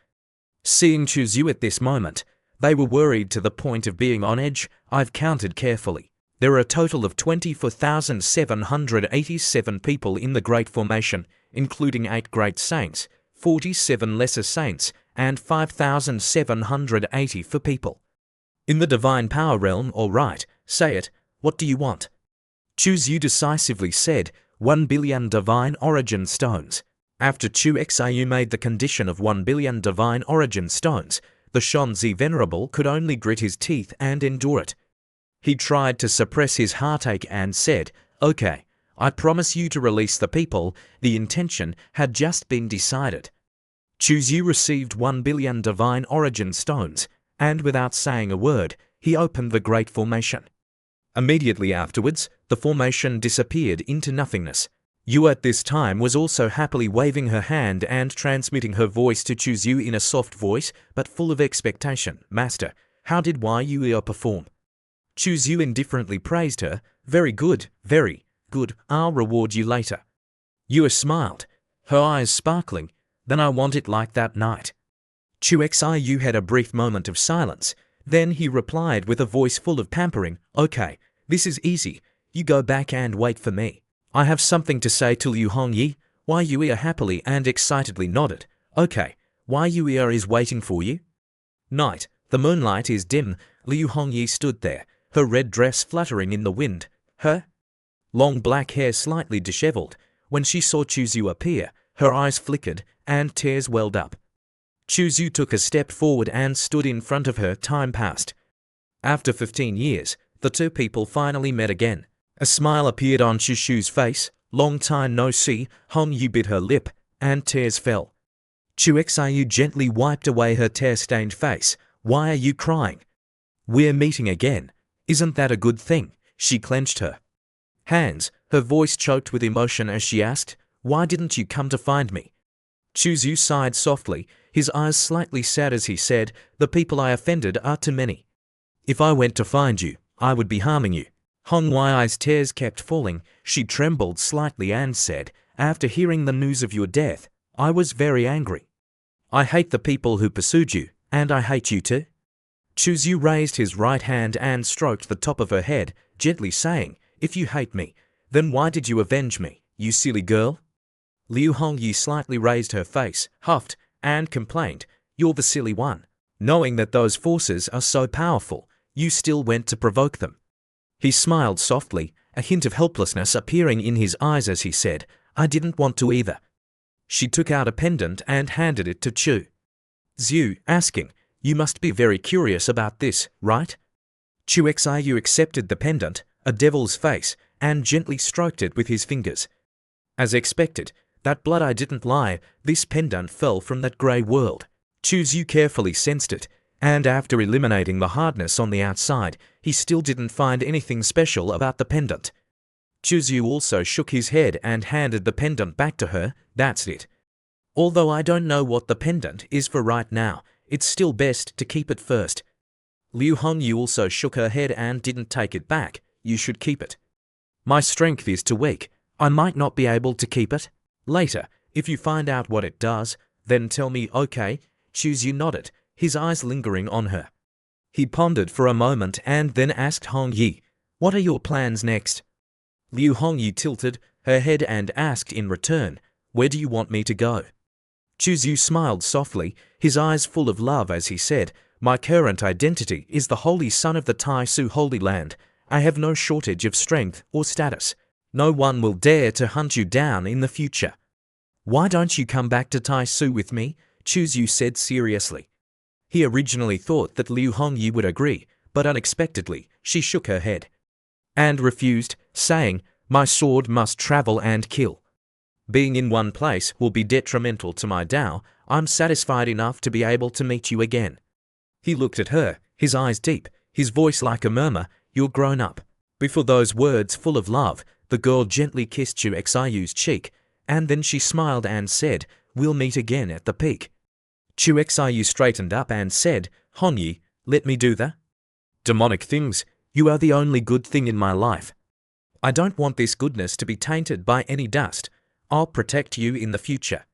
Seeing Chuzu at this moment, they were worried to the point of being on edge. I've counted carefully. There are a total of 24,787 people in the Great Formation, including 8 Great Saints, 47 Lesser Saints, and 5,784 people. In the Divine Power Realm, all right, say it, what do you want? Chuzu decisively said, 1 billion Divine Origin Stones. After Chu Xiu made the condition of 1 billion Divine Origin Stones, the Shonzi Venerable could only grit his teeth and endure it. He tried to suppress his heartache and said, okay, I promise you to release the people. The intention had just been decided. Chuzu received 1 billion Divine Origin Stones, and without saying a word, he opened the Great Formation. Immediately afterwards, the formation disappeared into nothingness. Yu at this time was also happily waving her hand and transmitting her voice to Chuzu in a soft voice, but full of expectation. Master, how did Yue perform? Chuzu indifferently praised her. Very good, very good. I'll reward you later. Yu smiled, her eyes sparkling. Then I want it like that night. Chu Xiu had a brief moment of silence. Then he replied with a voice full of pampering, okay, this is easy. You go back and wait for me. I have something to say to Liu Hongyi. Yue happily and excitedly nodded. Okay, Yue is waiting for you. Night. The moonlight is dim. Liu Hongyi stood there, her red dress fluttering in the wind, her long black hair slightly disheveled. When she saw Chuzu appear, her eyes flickered and tears welled up. Chuzu took a step forward and stood in front of her. Time passed. After 15 years, the two people finally met again. A smile appeared on Chuzu's face. Long time no see. Hongyu bit her lip, and tears fell. Chu Xiu gently wiped away her tear-stained face. Why are you crying? We're meeting again. Isn't that a good thing? She clenched her hands, her voice choked with emotion as she asked, why didn't you come to find me? Chuzu sighed softly, his eyes slightly sad as he said, the people I offended are too many. If I went to find you, I would be harming you. Hongyi's tears kept falling. She trembled slightly and said, after hearing the news of your death, I was very angry. I hate the people who pursued you, and I hate you too. Chuzu raised his right hand and stroked the top of her head, gently saying, if you hate me, then why did you avenge me, you silly girl? Liu Hongyi slightly raised her face, huffed, and complained, you're the silly one. Knowing that those forces are so powerful, you still went to provoke them. He smiled softly, a hint of helplessness appearing in his eyes as he said, I didn't want to either. She took out a pendant and handed it to Chu Xiu, asking, you must be very curious about this, right? Chu Xiu accepted the pendant, a devil's face, and gently stroked it with his fingers. As expected, that blood eye didn't lie, this pendant fell from that grey world. Chu Xiu carefully sensed it, and after eliminating the hardness on the outside, he still didn't find anything special about the pendant. Chu Xiu also shook his head and handed the pendant back to her. That's it. Although I don't know what the pendant is for right now, it's still best to keep it first. Liu Hongyu also shook her head and didn't take it back. You should keep it. My strength is too weak. I might not be able to keep it. Later, if you find out what it does, then tell me. Okay. Chu Xiu nodded, his eyes lingering on her. He pondered for a moment and then asked Hongyi, what are your plans next? Liu Hongyu tilted her head and asked in return, where do you want me to go? Chu Xiu smiled softly, his eyes full of love as he said, my current identity is the Holy Son of the Tai Su Holy Land. I have no shortage of strength or status. No one will dare to hunt you down in the future. Why don't you come back to Tai Su with me? Chu Xiu said seriously. He originally thought that Liu Hongyi would agree, but unexpectedly, she shook her head and refused, saying, my sword must travel and kill. Being in one place will be detrimental to my Tao. I'm satisfied enough to be able to meet you again. He looked at her, his eyes deep, his voice like a murmur, you're grown up. Before those words full of love, The girl gently kissed Chu Xiu's cheek, and then she smiled and said, "We'll meet again at the peak." Chu Xiu straightened up and said, "Hongyi, let me do that. Demonic things, you are the only good thing in my life. I don't want this goodness to be tainted by any dust. I'll protect you in the future.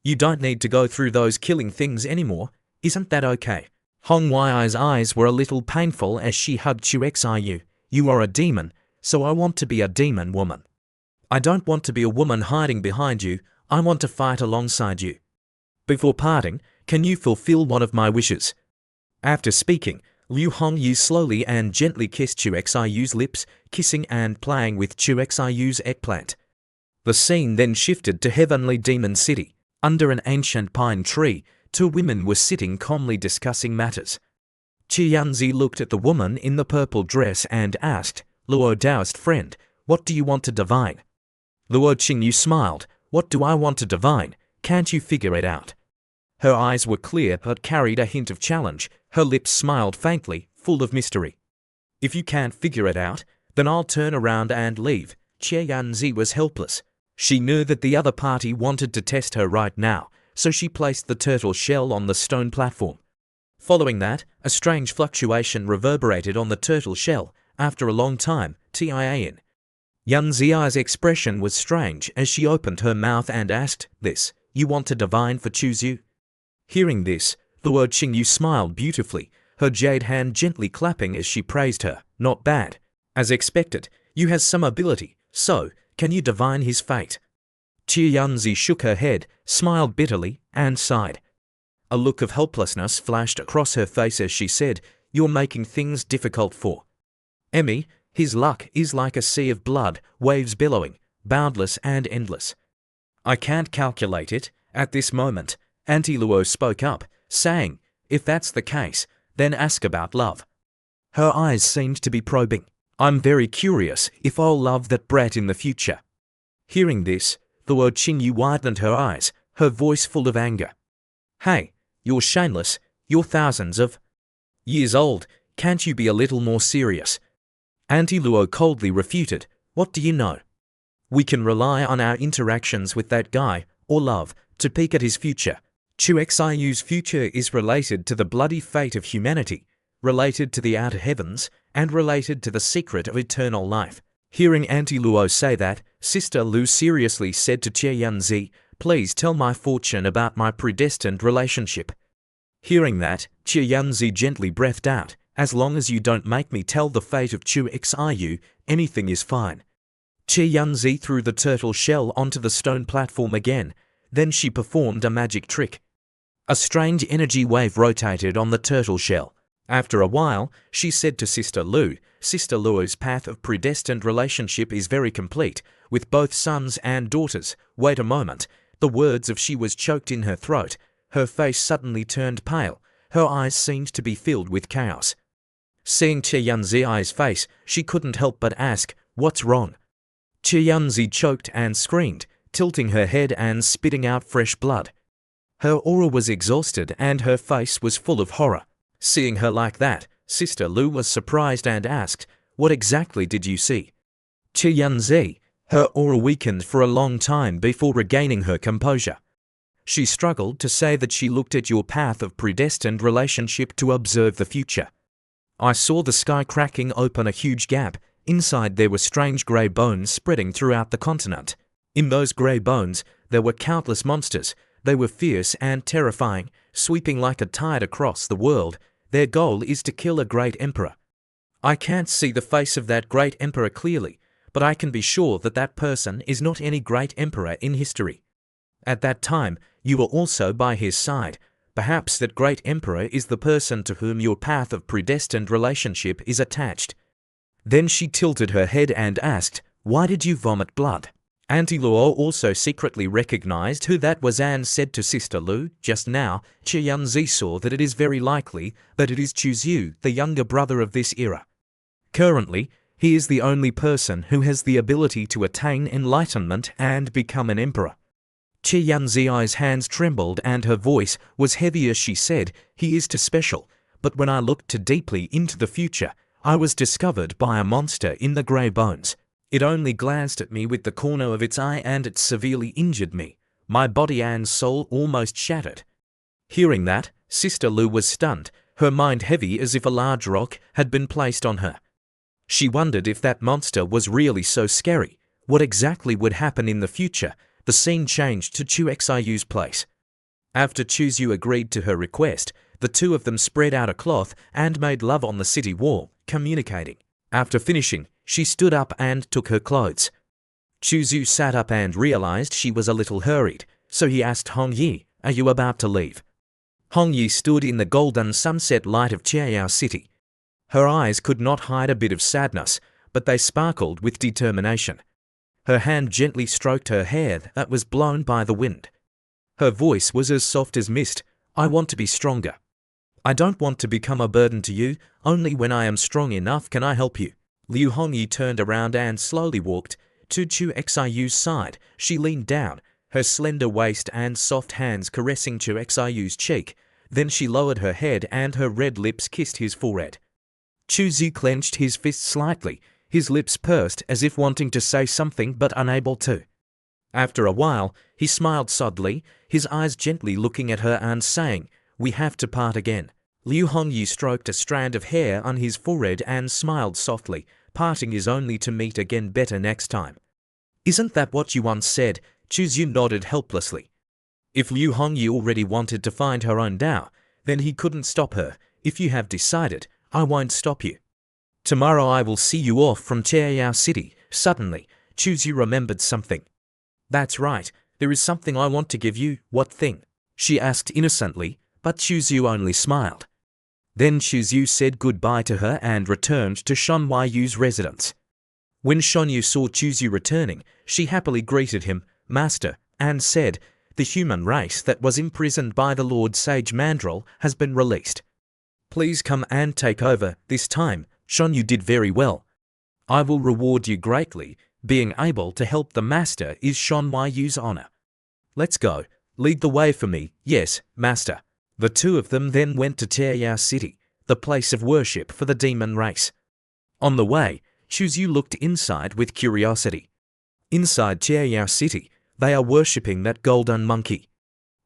You don't need to go through those killing things anymore. Isn't that okay?" Hong Wei's eyes were a little painful as she hugged Chu Xiu. "You are a demon, so I want to be a demon woman. I don't want to be a woman hiding behind you. I want to fight alongside you. Before parting, can you fulfill one of my wishes?" After speaking, Liu Hongyu slowly and gently kissed Chu Xiu's lips, kissing and playing with Chu Xiu's eggplant. The scene then shifted to Heavenly Demon City. Under an ancient pine tree, two women were sitting calmly discussing matters. Qi Yanzi looked at the woman in the purple dress and asked, "Luo Daoist friend, what do you want to divine?" Luo Qingyu smiled, "What do I want to divine? Can't you figure it out?" Her eyes were clear but carried a hint of challenge. Her lips smiled faintly, full of mystery. "If you can't figure it out, then I'll turn around and leave." Qi Yanzi was helpless. She knew that the other party wanted to test her right now, so she placed the turtle shell on the stone platform. Following that, a strange fluctuation reverberated on the turtle shell. After a long time, Tian Yanzi's expression was strange as she opened her mouth and asked, "This, you want to divine for Chuzu?" Hearing this, Luo Qingyu smiled beautifully, her jade hand gently clapping as she praised her. "Not bad. As expected, you has some ability, so can you divine his fate?" Qi Yanzi shook her head, smiled bitterly, and sighed. A look of helplessness flashed across her face as she said, "You're making things difficult for Emmy. His luck is like a sea of blood, waves billowing, boundless and endless. I can't calculate it at this moment." Auntie Luo spoke up, saying, "If that's the case, then ask about love." Her eyes seemed to be probing. "I'm very curious if I'll love that brat in the future." Hearing this, Luo Qingyu widened her eyes, her voice full of anger. "Hey, you're shameless. You're thousands of years old. Can't you be a little more serious?" Auntie Luo coldly refuted, "What do you know? We can rely on our interactions with that guy, or love, to peek at his future. Chu Xiu's future is related to the bloody fate of humanity, related to the outer heavens, and related to the secret of eternal life." Hearing Auntie Luo say that, Sister Lu seriously said to Qi Yanzi, "Please tell my fortune about my predestined relationship." Hearing that, Qi Yanzi gently breathed out, "As long as you don't make me tell the fate of Chu Xiu, anything is fine." Qi Yanzi threw the turtle shell onto the stone platform again, then she performed a magic trick. A strange energy wave rotated on the turtle shell. After a while, she said to Sister Lu, "Sister Luo's path of predestined relationship is very complete, with both sons and daughters." Wait a moment. The words of she was choked in her throat. Her face suddenly turned pale. Her eyes seemed to be filled with chaos. Seeing Qi Yanzi's face, she couldn't help but ask, "What's wrong?" Qi Yanzi choked and screamed, tilting her head and spitting out fresh blood. Her aura was exhausted and her face was full of horror. Seeing her like that, Sister Lu was surprised and asked, "What exactly did you see?" Qi Yanzi, her aura weakened for a long time before regaining her composure. She struggled to say that she looked at your path of predestined relationship to observe the future. "I saw the sky cracking open a huge gap. Inside there were strange grey bones spreading throughout the continent. In those grey bones, there were countless monsters. They were fierce and terrifying, sweeping like a tide across the world. Their goal is to kill a great emperor. I can't see the face of that great emperor clearly, but I can be sure that that person is not any great emperor in history. At that time, you were also by his side. Perhaps that great emperor is the person to whom your path of predestined relationship is attached." Then she tilted her head and asked, "Why did you vomit blood?" Auntie Luo also secretly recognized who that was and said to Sister Lu, "Just now, Qi Yanzi saw that it is very likely that it is Chuzu, the younger brother of this era. Currently, he is the only person who has the ability to attain enlightenment and become an emperor." Qi Yanzi's hands trembled and her voice was heavy as she said, "He is too special, but when I looked too deeply into the future, I was discovered by a monster in the grey bones. It only glanced at me with the corner of its eye and it severely injured me. My body and soul almost shattered. Hearing that, Sister Lu was stunned, her mind heavy as if a large rock had been placed on her. She wondered if that monster was really so scary. What exactly would happen in the future? The scene changed to Chu Xiu's place. After Chu Xiu agreed to her request, the two of them spread out a cloth and made love on the city wall, communicating. After finishing, she stood up and took her clothes. Chu Xiu sat up and realized she was a little hurried, so he asked Hong Yi, "Are you about to leave?" Hong Yi stood in the golden sunset light of Chiao City. Her eyes could not hide a bit of sadness, but they sparkled with determination. Her hand gently stroked her hair that was blown by the wind. Her voice was as soft as mist. "I want to be stronger. I don't want to become a burden to you. Only when I am strong enough can I help you." Liu Hongyi turned around and slowly walked to Chu Xiu's side. She leaned down, her slender waist and soft hands caressing Chu Xiu's cheek. Then she lowered her head and her red lips kissed his forehead. Chu Xiu clenched his fist slightly, his lips pursed as if wanting to say something but unable to. After a while, he smiled sadly, his eyes gently looking at her and saying, "We have to part again." Liu Hongyi stroked a strand of hair on his forehead and smiled softly. "Parting is only to meet again better next time." "Isn't that what you once said?" Chu Xiu nodded helplessly. If Liu Hongyi already wanted to find her own Dao, then he couldn't stop her. "If you have decided, I won't stop you. Tomorrow I will see you off from Chiao City." Suddenly, Chu Xiu remembered something. "That's right, there is something I want to give you." "What thing?" she asked innocently, but Chu Xiu only smiled. Then Chu Xiu said goodbye to her and returned to Shan Yu's residence. When Shan Yu saw Chu Xiu returning, she happily greeted him, "Master," and said, "The human race that was imprisoned by the Lord Sage Mandrill has been released. Please come and take over. This time, Shan Yu did very well. I will reward you greatly. Being able to help the master is Shan Yu's honor. Let's go. Lead the way for me." "Yes, master." The two of them then went to Chiao City, the place of worship for the demon race. On the way, Chu Xiu looked inside with curiosity. Inside Chiao City, they are worshipping that golden monkey.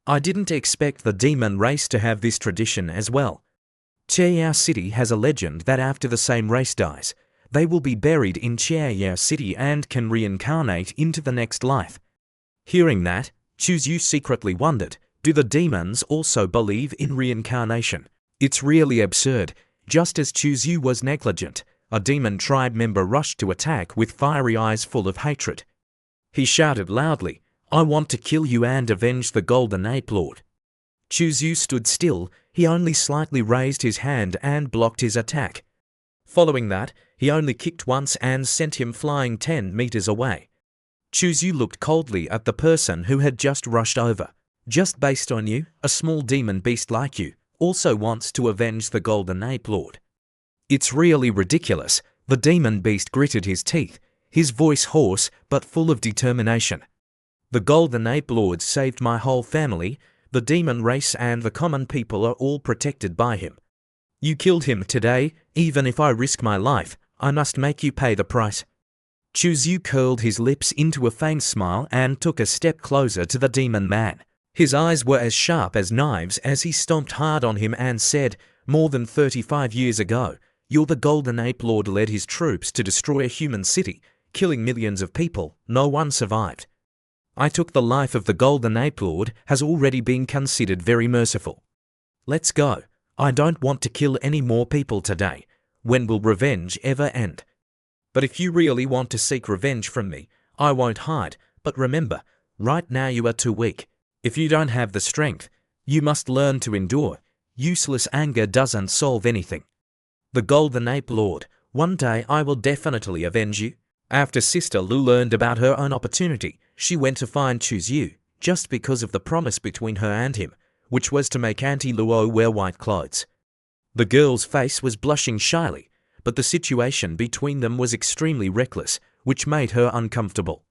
I didn't expect the demon race to have this tradition as well. Chiao City has a legend that after the same race dies, they will be buried in Chiao City and can reincarnate into the next life. Hearing that, Chu Xiu secretly wondered, do the demons also believe in reincarnation? It's really absurd. Just as Chu Xiu was negligent, a demon tribe member rushed to attack with fiery eyes full of hatred. He shouted loudly, "I want to kill you and avenge the Golden Ape Lord." Chu Xiu stood still, he only slightly raised his hand and blocked his attack. Following that, he only kicked once and sent him flying 10 meters away. Chu Xiu looked coldly at the person who had just rushed over. "Just based on you, a small demon beast like you also wants to avenge the Golden Ape Lord. It's really ridiculous." The demon beast gritted his teeth, his voice hoarse but full of determination. "The Golden Ape Lord saved my whole family. The demon race and the common people are all protected by him. You killed him today. Even if I risk my life, I must make you pay the price." Chu Xiu curled his lips into a faint smile and took a step closer to the demon man. His eyes were as sharp as knives as he stomped hard on him and said, "More than 35 years ago, the Golden Ape Lord led his troops to destroy a human city, killing millions of people. No one survived. I took the life of the Golden Ape Lord has already been considered very merciful. Let's go. I don't want to kill any more people today. When will revenge ever end? But if you really want to seek revenge from me, I won't hide. But remember, right now you are too weak. If you don't have the strength, you must learn to endure. Useless anger doesn't solve anything. The Golden Ape Lord, one day I will definitely avenge you." After Sister Lu learned about her own opportunity, she went to find Chu Xiu, just because of the promise between her and him, which was to make Auntie Luo wear white clothes. The girl's face was blushing shyly, but the situation between them was extremely reckless, which made her uncomfortable.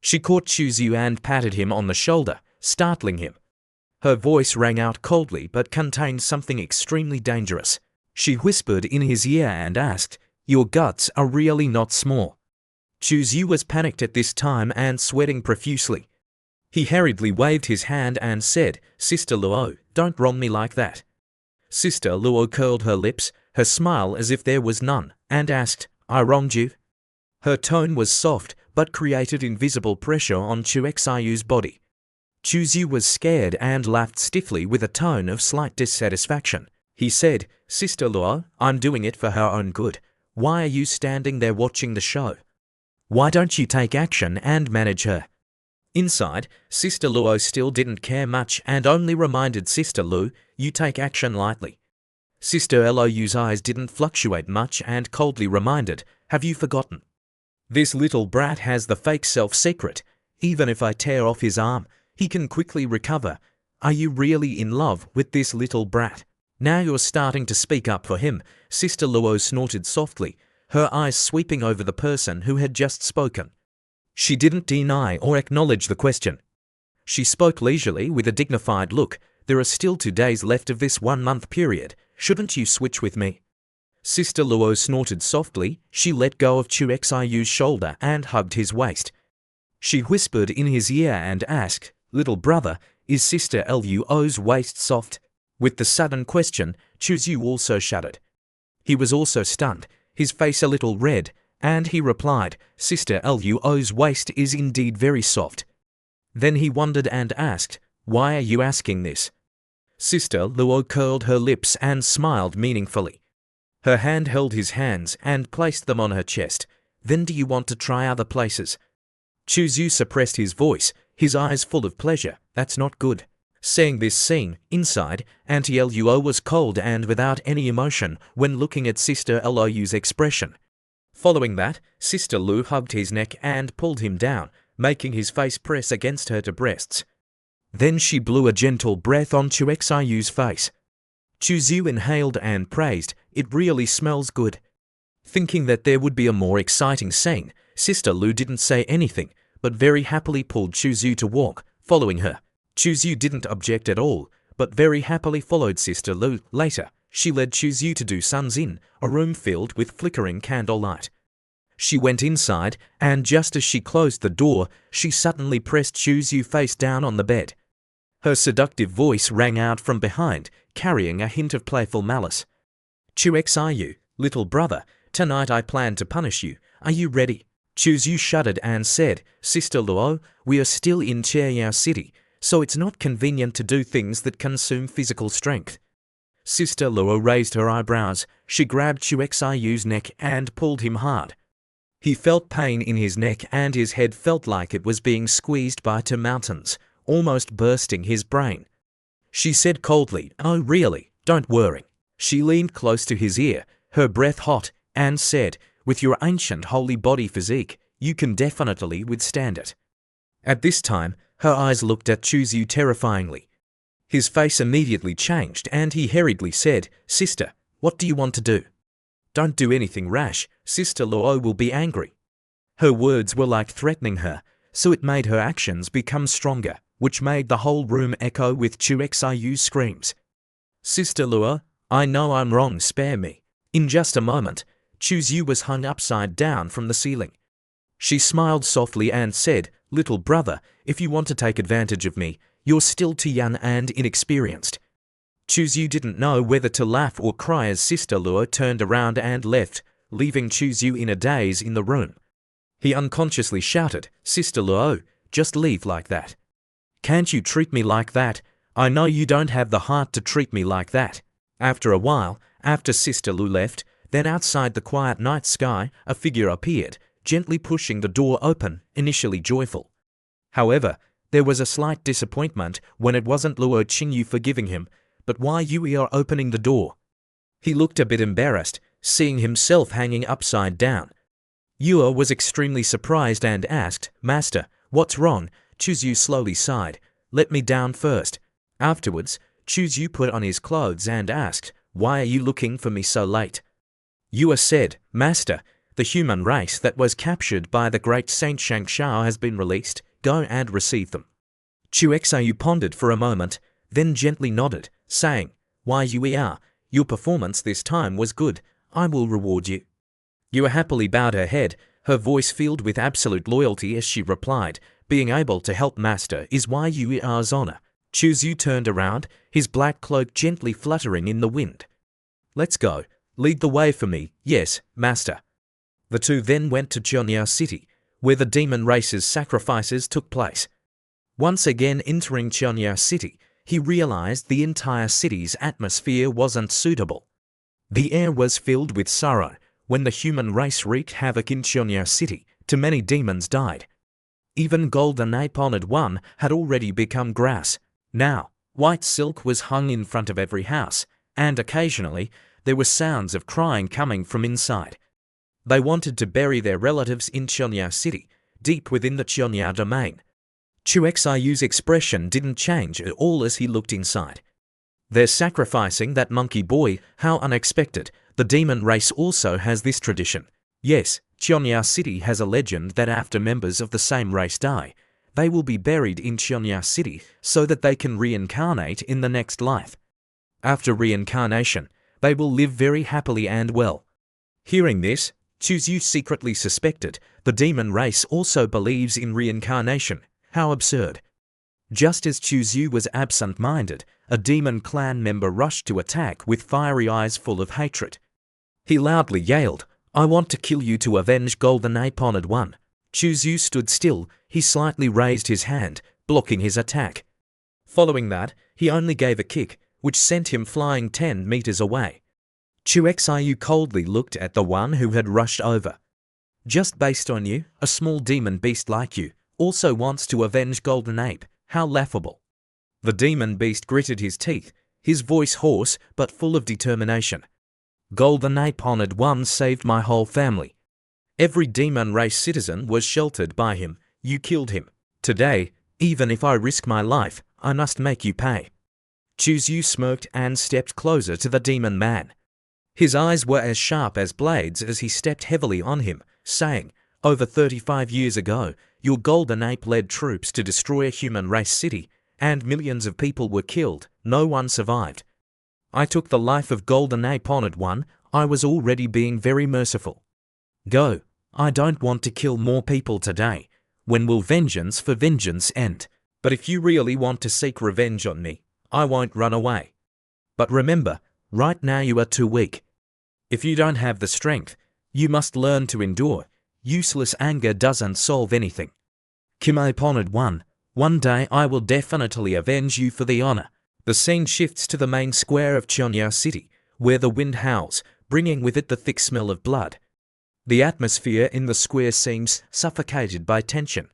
She caught Chu Xiu and patted him on the shoulder, startling him. Her voice rang out coldly but contained something extremely dangerous. She whispered in his ear and asked, "Your guts are really not small." Chu Yu was panicked at this time and sweating profusely. He hurriedly waved his hand and said, "Sister Luo, don't wrong me like that." Sister Luo curled her lips, her smile as if there was none, and asked, "I wronged you?" Her tone was soft, but created invisible pressure on Chu Xiu's body. Chu Yu was scared and laughed stiffly with a tone of slight dissatisfaction. He said, "Sister Luo, I'm doing it for her own good. Why are you standing there watching the show? Why don't you take action and manage her?" Inside, Sister Luo still didn't care much and only reminded Sister Lu, "You take action lightly." Sister Lu's eyes didn't fluctuate much and coldly reminded, "Have you forgotten? This little brat has the fake self-secret. Even if I tear off his arm, he can quickly recover. Are you really in love with this little brat? Now you're starting to speak up for him." Sister Luo snorted softly, her eyes sweeping over the person who had just spoken. She didn't deny or acknowledge the question. She spoke leisurely with a dignified look. "There are still 2 days left of this 1-month period. Shouldn't you switch with me?" Sister Luo snorted softly. She let go of Chu Xiu's shoulder and hugged his waist. She whispered in his ear and asked, "Little brother, is Sister Luo's waist soft?" With the sudden question, Chu Yu also shuddered. He was also stunned, his face a little red, and he replied, "Sister Luo's waist is indeed very soft." Then he wondered and asked, "Why are you asking this?" Sister Luo curled her lips and smiled meaningfully. Her hand held his hands and placed them on her chest. "Then do you want to try other places?" Chu Yu suppressed his voice, his eyes full of pleasure. "That's not good." Seeing this scene, inside, Auntie Luo was cold and without any emotion when looking at Sister Lu's expression. Following that, Sister Lu hugged his neck and pulled him down, making his face press against her breasts. Then she blew a gentle breath on Chu Xiu's face. Chu Yu inhaled and praised, "It really smells good." Thinking that there would be a more exciting scene, Sister Lu didn't say anything, but very happily pulled Chu Yu to walk, following her. Chu Yu didn't object at all, but very happily followed Sister Lu. Later, she led Chu Yu to do Sun's Inn, a room filled with flickering candlelight. She went inside, and just as she closed the door, she suddenly pressed Chu Yu face down on the bed. Her seductive voice rang out from behind, carrying a hint of playful malice. "Chu Xiu, little brother, tonight I plan to punish you. Are you ready?" Chu Yu shuddered and said, "Sister Luo, we are still in Chieyao City, so it's not convenient to do things that consume physical strength." Sister Luo raised her eyebrows. She grabbed Chu Xiu's neck and pulled him hard. He felt pain in his neck and his head felt like it was being squeezed by 2 mountains, almost bursting his brain. She said coldly, "Oh really, don't worry." She leaned close to his ear, her breath hot, and said, "With your ancient holy body physique, you can definitely withstand it." At this time, her eyes looked at Chu Yu terrifyingly. His face immediately changed and he hurriedly said, "Sister, what do you want to do? Don't do anything rash, Sister Luo will be angry." Her words were like threatening her, so it made her actions become stronger, which made the whole room echo with Chu Xiu's screams. "Sister Luo, I know I'm wrong, spare me." In just a moment, Chu Yu was hung upside down from the ceiling. She smiled softly and said, "Little brother, if you want to take advantage of me, you're still too young and inexperienced." Chu Yu didn't know whether to laugh or cry as Sister Luo turned around and left, leaving Chu Yu in a daze in the room. He unconsciously shouted, "Sister Luo, just leave like that. Can't you treat me like that? I know you don't have the heart to treat me like that." After a while, after Sister Lu left, then outside the quiet night sky, a figure appeared, gently pushing the door open, initially joyful. However, there was a slight disappointment when it wasn't Luo Qingyu forgiving him, but why Yui are opening the door. He looked a bit embarrassed, seeing himself hanging upside down. Yua was extremely surprised and asked, "Master, what's wrong?" Chu Yu slowly sighed, "Let me down first." Afterwards, Chu Yu put on his clothes and asked, "Why are you looking for me so late?" Yua said, "Master, the human race that was captured by the great Saint Shangshao has been released. Go and receive them." Chu Xiu pondered for a moment, then gently nodded, saying, "Why Yui, your performance this time was good. I will reward you." Yua happily bowed her head, her voice filled with absolute loyalty as she replied, "Being able to help Master is why you are his honor." Chu Zhu turned around, his black cloak gently fluttering in the wind. "Let's go. Lead the way for me." "Yes, Master." The two then went to Chongyao City, where the demon race's sacrifices took place. Once again entering Chongyao City, he realized the entire city's atmosphere wasn't suitable. The air was filled with sorrow. When the human race wreaked havoc in Chongyao City, too many demons died. Even Golden Ape Honored One had already become grass. Now, white silk was hung in front of every house, and occasionally there were sounds of crying coming from inside. They wanted to bury their relatives in Chongyao City, deep within the Chongyao domain. Chu Xiu's expression didn't change at all as he looked inside. "They're sacrificing that monkey boy, how unexpected. The demon race also has this tradition." "Yes, Chongyao City has a legend that after members of the same race die, they will be buried in Chongyao City so that they can reincarnate in the next life. After reincarnation, they will live very happily and well." Hearing this, Chu Zhu secretly suspected the demon race also believes in reincarnation. How absurd. Just as Chu Zhu was absent-minded, a demon clan member rushed to attack with fiery eyes full of hatred. He loudly yelled, "I want to kill you to avenge Golden Ape Honored One." Chu Zhu stood still, he slightly raised his hand, blocking his attack. Following that, he only gave a kick, which sent him flying 10 meters away. Chu Xiu coldly looked at the one who had rushed over. "Just based on you, a small demon beast like you also wants to avenge Golden Ape. How laughable." The demon beast gritted his teeth, his voice hoarse but full of determination. "Golden Ape Honored One saved my whole family. Every demon race citizen was sheltered by him. You killed him. Today, even if I risk my life, I must make you pay." Chu Zhu smirked and stepped closer to the demon man. His eyes were as sharp as blades as he stepped heavily on him, saying, "Over 35 years ago, your Golden Ape led troops to destroy a human race city, and millions of people were killed. No one survived. I took the life of Golden Ape Honored One. I was already being very merciful. Go. I don't want to kill more people today. When will vengeance for vengeance end? But if you really want to seek revenge on me, I won't run away. But remember, right now you are too weak. If you don't have the strength, you must learn to endure. Useless anger doesn't solve anything. Kim Ape Honored one day I will definitely avenge you for the honor." The scene shifts to the main square of Chongyao City, where the wind howls, bringing with it the thick smell of blood. The atmosphere in the square seems suffocated by tension.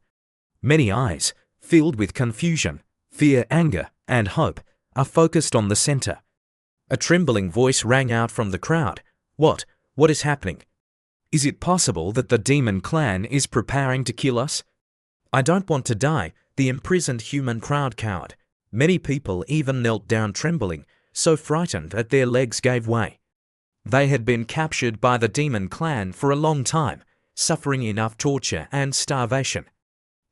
Many eyes, filled with confusion, fear, anger, and hope, are focused on the center. A trembling voice rang out from the crowd. What is happening? Is it possible that the demon clan is preparing to kill us? I don't want to die, the imprisoned human crowd cowered. Many people even knelt down trembling, so frightened that their legs gave way. They had been captured by the demon clan for a long time, suffering enough torture and starvation.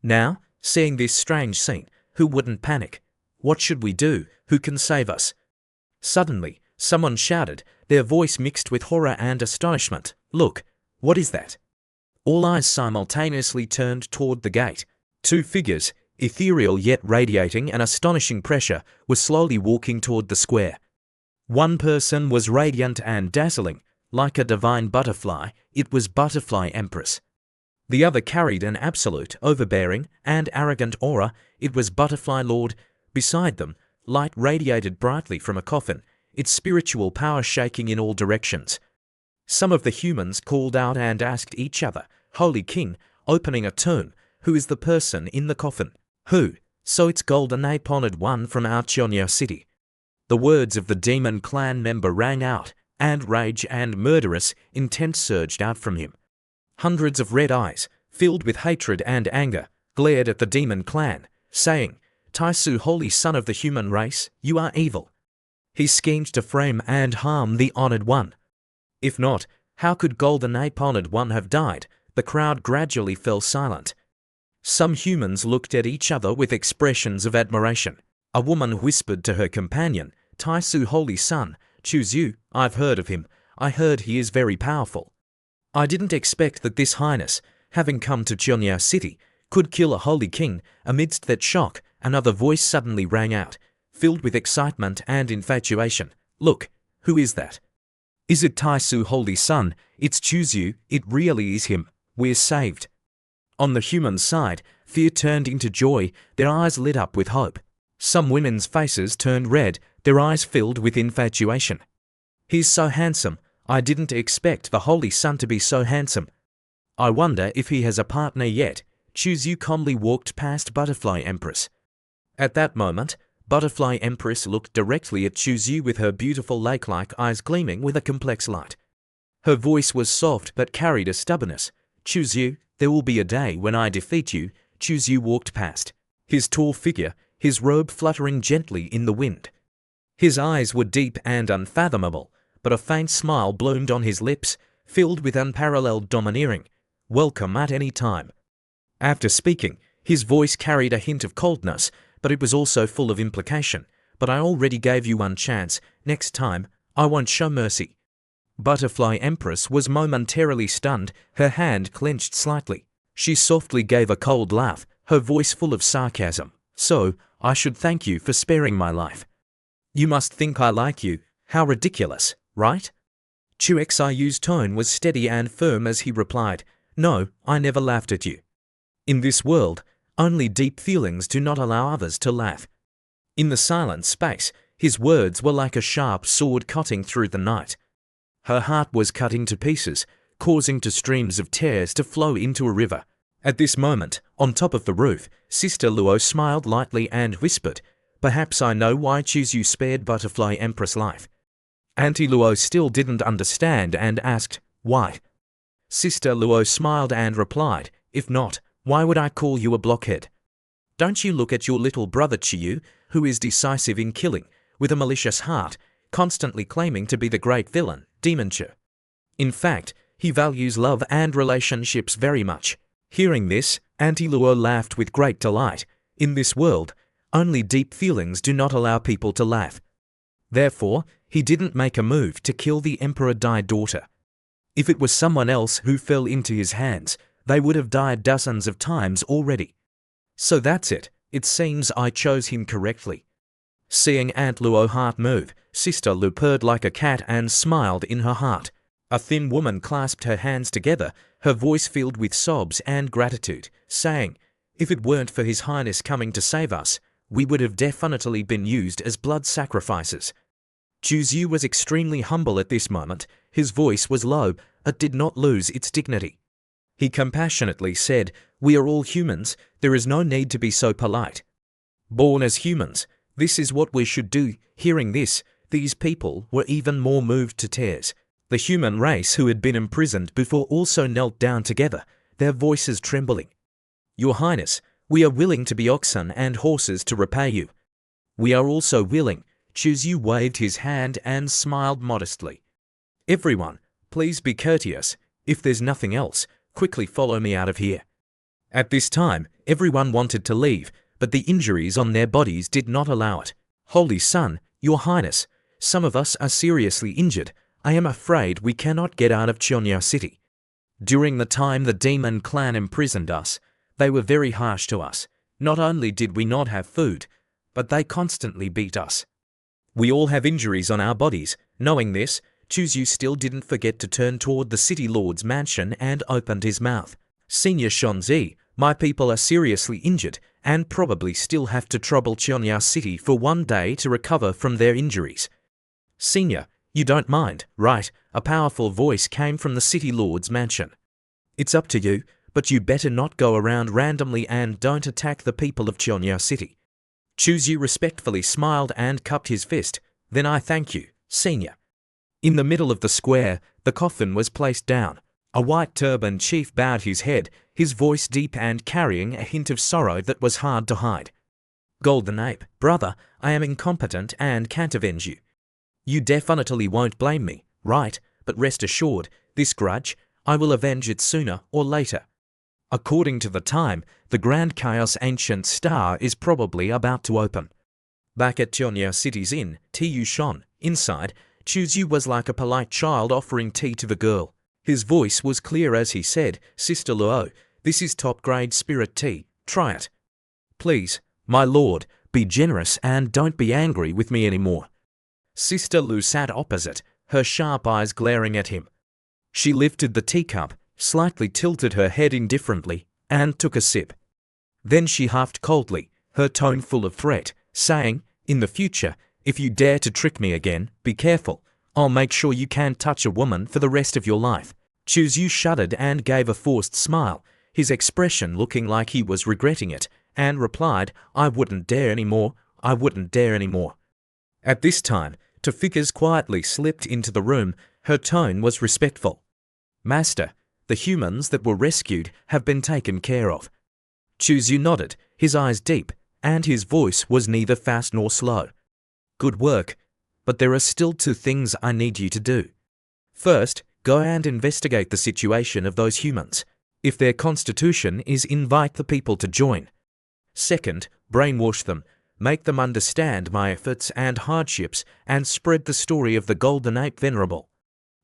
Now, seeing this strange scene, who wouldn't panic? What should we do? Who can save us? Suddenly, someone shouted, their voice mixed with horror and astonishment. "Look, what is that?" All eyes simultaneously turned toward the gate. Two figures, ethereal yet radiating an astonishing pressure, were slowly walking toward the square. One person was radiant and dazzling, like a divine butterfly. It was Butterfly Empress. The other carried an absolute, overbearing, and arrogant aura. It was Butterfly Lord. Beside them, light radiated brightly from a coffin, its spiritual power shaking in all directions. Some of the humans called out and asked each other, "Holy King, opening a tomb, who is the person in the coffin?" "Who? So it's Golden Ape Honored One from our Chongyao City." The words of the demon clan member rang out, and rage and murderous intent surged out from him. Hundreds of red eyes, filled with hatred and anger, glared at the demon clan, saying, "Taisu, holy son of the human race, you are evil. He schemed to frame and harm the Honored One. If not, how could Golden Ape Honored One have died?" The crowd gradually fell silent. Some humans looked at each other with expressions of admiration. A woman whispered to her companion, "Taisu, holy son, Chu Zhu, I've heard of him. I heard he is very powerful." I didn't expect that this highness, having come to Cheonya City, could kill a holy king. Amidst that shock, another voice suddenly rang out, filled with excitement and infatuation. Look, who is that? Is it Taisu, holy son? It's Chuzyu, it really is him. We're saved. On the human side, fear turned into joy, their eyes lit up with hope. Some women's faces turned red, their eyes filled with infatuation. He's so handsome. I didn't expect the holy son to be so handsome. I wonder if he has a partner yet. Chuzyu calmly walked past Butterfly Empress. At that moment, Butterfly Empress looked directly at Chuzyu with her beautiful lake-like eyes gleaming with a complex light. Her voice was soft but carried a stubbornness. Chuzyu, there will be a day when I defeat you. Chuzyu walked past, his tall figure, his robe fluttering gently in the wind. His eyes were deep and unfathomable, but a faint smile bloomed on his lips, filled with unparalleled domineering. Welcome at any time. After speaking, his voice carried a hint of coldness, but it was also full of implication. But I already gave you one chance. Next time, I won't show mercy. Butterfly Empress was momentarily stunned, her hand clenched slightly. She softly gave a cold laugh, her voice full of sarcasm. So, I should thank you for sparing my life. You must think I like you. How ridiculous, right? Chuxiyu's tone was steady and firm as he replied, No, I never laughed at you. In this world, only deep feelings do not allow others to laugh. In the silent space, his words were like a sharp sword cutting through the night. Her heart was cut into pieces, causing streams of tears to flow into a river. At this moment, on top of the roof, Sister Luo smiled lightly and whispered, Perhaps I know why Chuzyu spared Butterfly Empress' life. Auntie Luo still didn't understand and asked, Why? Sister Luo smiled and replied, If not, why would I call you a blockhead? Don't you look at your little brother Chiyu, who is decisive in killing, with a malicious heart, constantly claiming to be the great villain, Demon Chu. In fact, he values love and relationships very much. Hearing this, Auntie Luo laughed with great delight. In this world, only deep feelings do not allow people to laugh. Therefore, he didn't make a move to kill the Emperor Dai daughter. If it was someone else who fell into his hands, they would have died dozens of times already. So that's it. It seems I chose him correctly. Seeing Aunt Luo's heart move, Sister Lu purred like a cat and smiled in her heart. A thin woman clasped her hands together, her voice filled with sobs and gratitude, saying, If it weren't for His Highness coming to save us, we would have definitely been used as blood sacrifices. Chuzyu was extremely humble at this moment. His voice was low, but did not lose its dignity. He compassionately said, We are all humans, there is no need to be so polite. Born as humans, this is what we should do. Hearing this, these people were even more moved to tears. The human race who had been imprisoned before also knelt down together, their voices trembling. Your Highness, we are willing to be oxen and horses to repay you. We are also willing. Chuzyu waved his hand and smiled modestly. Everyone, please be courteous. If there's nothing else, quickly follow me out of here. At this time, everyone wanted to leave, but the injuries on their bodies did not allow it. Holy Son, Your Highness, some of us are seriously injured. I am afraid we cannot get out of Cheonya City. During the time the demon clan imprisoned us, they were very harsh to us. Not only did we not have food, but they constantly beat us. We all have injuries on our bodies. Knowing this, Chuzyu still didn't forget to turn toward the city lord's mansion and opened his mouth. Senior Shonzi, my people are seriously injured and probably still have to trouble Cheonya City for one day to recover from their injuries. Senior, you don't mind, right? A powerful voice came from the city lord's mansion. It's up to you, but you better not go around randomly and don't attack the people of Cheonya City. Chuzyu respectfully smiled and cupped his fist. Then I thank you, Senior. In the middle of the square, the coffin was placed down. A white turbaned chief bowed his head, his voice deep and carrying a hint of sorrow that was hard to hide. Golden Ape, brother, I am incompetent and can't avenge you. You definitely won't blame me, right? But rest assured, this grudge, I will avenge it sooner or later. According to the time, the Grand Chaos Ancient Star is probably about to open. Back at Cheonya City's inn, Tu Shon, inside, Chuzyu was like a polite child offering tea to the girl. His voice was clear as he said, "Sister Luo, this is top-grade spirit tea. Try it. Please, my lord, be generous and don't be angry with me anymore." Sister Lu sat opposite, her sharp eyes glaring at him. She lifted the teacup, slightly tilted her head indifferently, and took a sip. Then she huffed coldly, her tone full of threat, saying, "In the future, if you dare to trick me again, be careful. I'll make sure you can't touch a woman for the rest of your life." Chuzyu shuddered and gave a forced smile, his expression looking like he was regretting it, and replied, "I wouldn't dare anymore. I wouldn't dare anymore." At this time, Tafikas quietly slipped into the room. Her tone was respectful. "Master, the humans that were rescued have been taken care of." Chuzyu nodded, his eyes deep, and his voice was neither fast nor slow. "Good work, but there are still 2 things I need you to do. First, go and investigate the situation of those humans. If their constitution is, invite the people to join. Second, brainwash them, make them understand my efforts and hardships, and spread the story of the Golden Ape Venerable."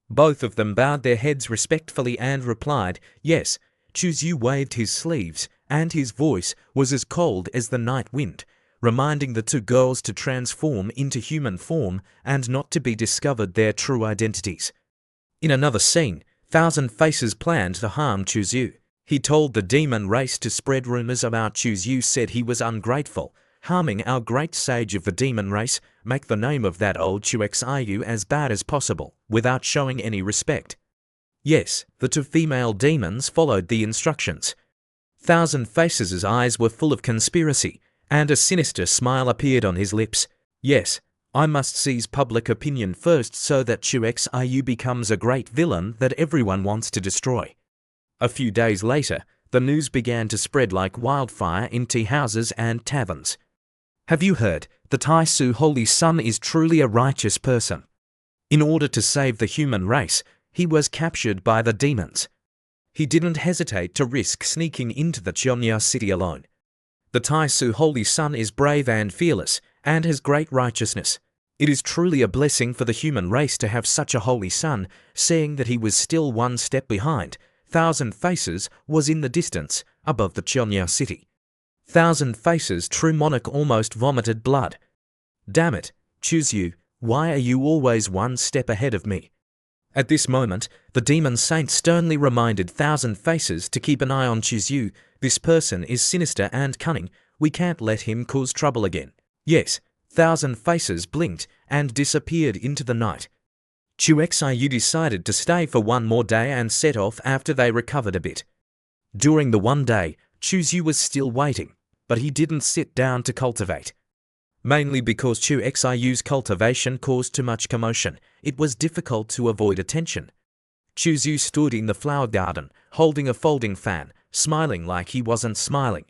Both of them bowed their heads respectfully and replied, "Yes." Chuzyu waved his sleeves, and his voice was as cold as the night wind, reminding the 2 girls to transform into human form and not to be discovered their true identities. In another scene, Thousand Faces planned to harm Chuzyu. He told the demon race to spread rumors about Chuzyu, said he was ungrateful, harming our great sage of the demon race, make the name of that old Chuxiu as bad as possible, without showing any respect. Yes, the 2 female demons followed the instructions. Thousand Faces' eyes were full of conspiracy, and a sinister smile appeared on his lips. "Yes, I must seize public opinion first so that Chuxiu becomes a great villain that everyone wants to destroy." A few days later, the news began to spread like wildfire in tea houses and taverns. "Have you heard? The Taisu Holy Sun is truly a righteous person. In order to save the human race, he was captured by the demons. He didn't hesitate to risk sneaking into the Chionya city alone. The Taisu Holy Sun is brave and fearless, and has great righteousness. It is truly a blessing for the human race to have such a holy son." Saying that he was still 1 step behind, Thousand Faces was in the distance, above the Chionya city. Thousand Faces' true monarch almost vomited blood. "Damn it, Chuzyu, why are you always 1 step ahead of me?" At this moment, the demon saint sternly reminded Thousand Faces to keep an eye on Chuzyu. "This person is sinister and cunning. We can't let him cause trouble again." "Yes." Thousand Faces blinked and disappeared into the night. Chuxiu decided to stay for 1 more day and set off after they recovered a bit. During the 1 day, Chuzyu was still waiting, but he didn't sit down to cultivate. Mainly because Chuxiu's cultivation caused too much commotion, it was difficult to avoid attention. Chuzyu stood in the flower garden, holding a folding fan, smiling like he wasn't smiling.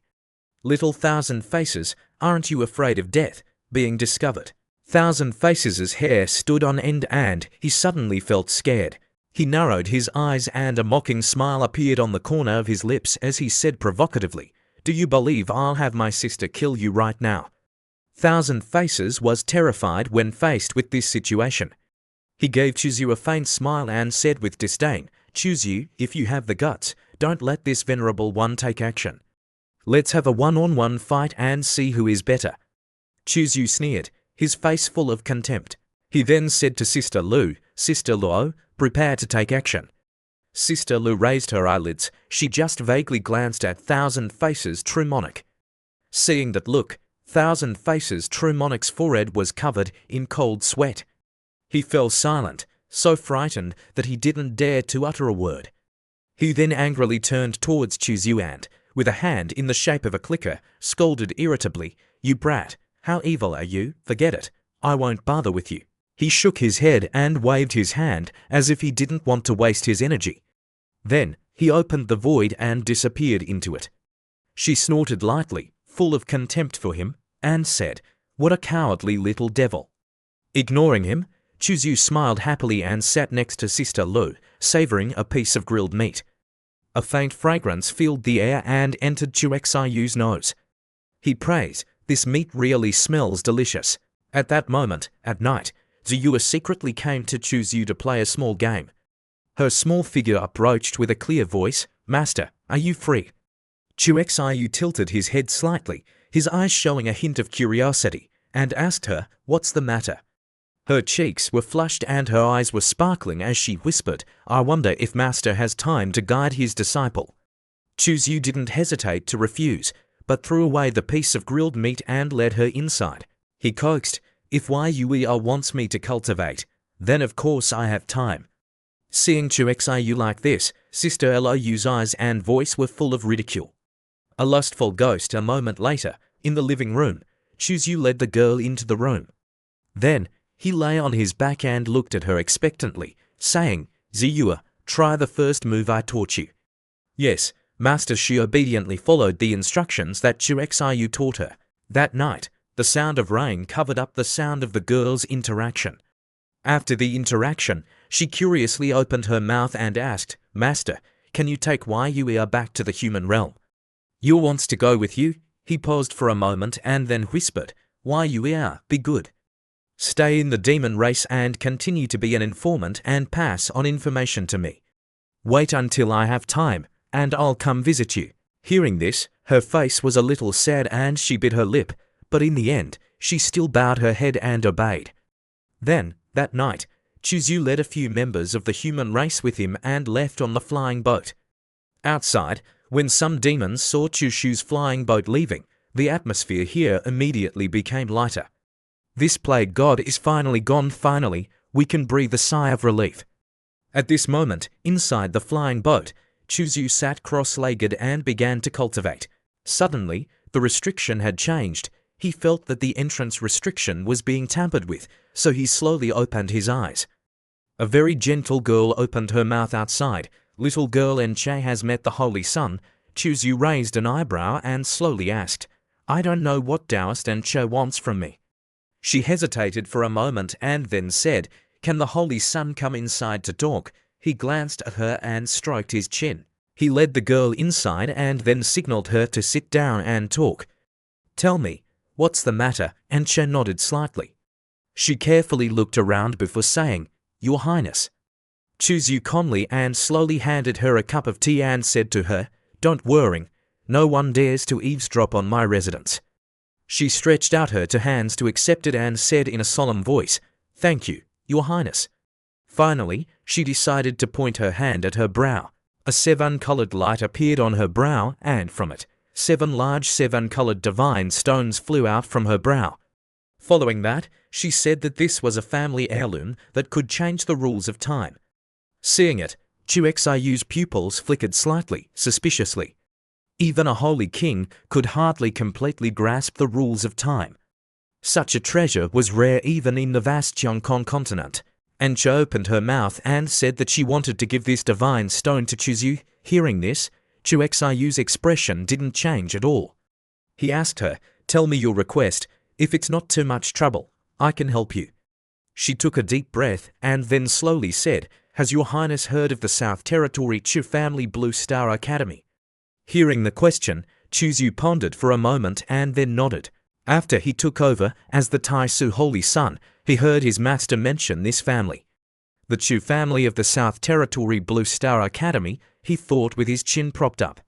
"Little Thousand Faces, aren't you afraid of death, being discovered?" Thousand Faces' hair stood on end and he suddenly felt scared. He narrowed his eyes and a mocking smile appeared on the corner of his lips as he said provocatively, "Do you believe I'll have my sister kill you right now?" Thousand Faces was terrified when faced with this situation. He gave Chuzyu a faint smile and said with disdain, "Chuzyu, if you have the guts, don't let this venerable one take action. Let's have a 1-on-1 fight and see who is better." Chuzyu sneered, his face full of contempt. He then said to Sister Lu, "Sister Luo, prepare to take action." Sister Lu raised her eyelids. She just vaguely glanced at Thousand Faces' true monarch. Seeing that look, Thousand Faces' true monarch's forehead was covered in cold sweat. He fell silent, so frightened that he didn't dare to utter a word. He then angrily turned towards Chuzyu and, with a hand in the shape of a clicker, scolded irritably, "You brat, how evil are you? Forget it. I won't bother with you." He shook his head and waved his hand as if he didn't want to waste his energy. Then, he opened the void and disappeared into it. She snorted lightly, full of contempt for him, and said, "What a cowardly little devil." Ignoring him, Chuzyu smiled happily and sat next to Sister Lu, savoring a piece of grilled meat. A faint fragrance filled the air and entered Chuxiu's nose. He praised, "This meat really smells delicious." At that moment, at night, Ziyue secretly came to Chuzyu to play a small game. Her small figure approached with a clear voice, "Master, are you free?" Chu Xiu tilted his head slightly, his eyes showing a hint of curiosity, and asked her, "What's the matter?" Her cheeks were flushed and her eyes were sparkling as she whispered, "I wonder if Master has time to guide his disciple." Chu Xiu didn't hesitate to refuse, but threw away the piece of grilled meat and led her inside. He coaxed, "If Yue wants me to cultivate, then of course I have time." Seeing Chu Xiu like this, Sister Lu's eyes and voice were full of ridicule. A lustful ghost a moment later, in the living room, Chu Xiu led the girl into the room. Then, he lay on his back and looked at her expectantly, saying, "Ziyue, try the first move I taught you." Yes, Master Shi obediently followed the instructions that Chu Xiu taught her. That night, the sound of rain covered up the sound of the girls' interaction. After the interaction, she curiously opened her mouth and asked, "Master, can you take Yue back to the human realm?" "Yue wants to go with you." He paused for a moment and then whispered, "Yue, be good. Stay in the demon race and continue to be an informant and pass on information to me. Wait until I have time, and I'll come visit you." Hearing this, her face was a little sad and she bit her lip, but in the end, she still bowed her head and obeyed. Then, that night, Chu Xiu led a few members of the human race with him and left on the flying boat. Outside, when some demons saw Chu Xiu's flying boat leaving, the atmosphere here immediately became lighter. "This plague god is finally gone. Finally, we can breathe a sigh of relief." At this moment, inside the flying boat, Chu Xiu sat cross-legged and began to cultivate. Suddenly, the restriction had changed. He felt that the entrance restriction was being tampered with, so he slowly opened his eyes. A very gentle girl opened her mouth outside. "Little girl, Enche has met the Holy Sun." Chu Xiu raised an eyebrow and slowly asked, "I don't know what Taoist Enche wants from me." She hesitated for a moment and then said, "Can the Holy Sun come inside to talk?" He glanced at her and stroked his chin. He led the girl inside and then signaled her to sit down and talk. "Tell me, what's the matter?" Enche nodded slightly. She carefully looked around before saying, "Your Highness." Chu Xiu calmly and slowly handed her a cup of tea and said to her, "Don't worry, no one dares to eavesdrop on my residence." She stretched out her two hands to accept it and said in a solemn voice, "Thank you, Your Highness." Finally, she decided to point her hand at her brow. A seven-colored light appeared on her brow, and from it, 7 large seven-colored divine stones flew out from her brow. Following that, she said that this was a family heirloom that could change the rules of time. Seeing it, Chu Xiu's pupils flickered slightly, suspiciously. Even a holy king could hardly completely grasp the rules of time. Such a treasure was rare even in the vast Qiangkong continent. Enche opened her mouth and said that she wanted to give this divine stone to Chu Xiu. Hearing this, Chu Xiu's expression didn't change at all. He asked her, "Tell me your request. If it's not too much trouble, I can help you." She took a deep breath and then slowly said, "Has Your Highness heard of the South Territory Chu family Blue Star Academy?" Hearing the question, Chu Xiu pondered for a moment and then nodded. After he took over as the Taisu Holy Sun, he heard his master mention this family. The Chu family of the South Territory Blue Star Academy, he thought with his chin propped up.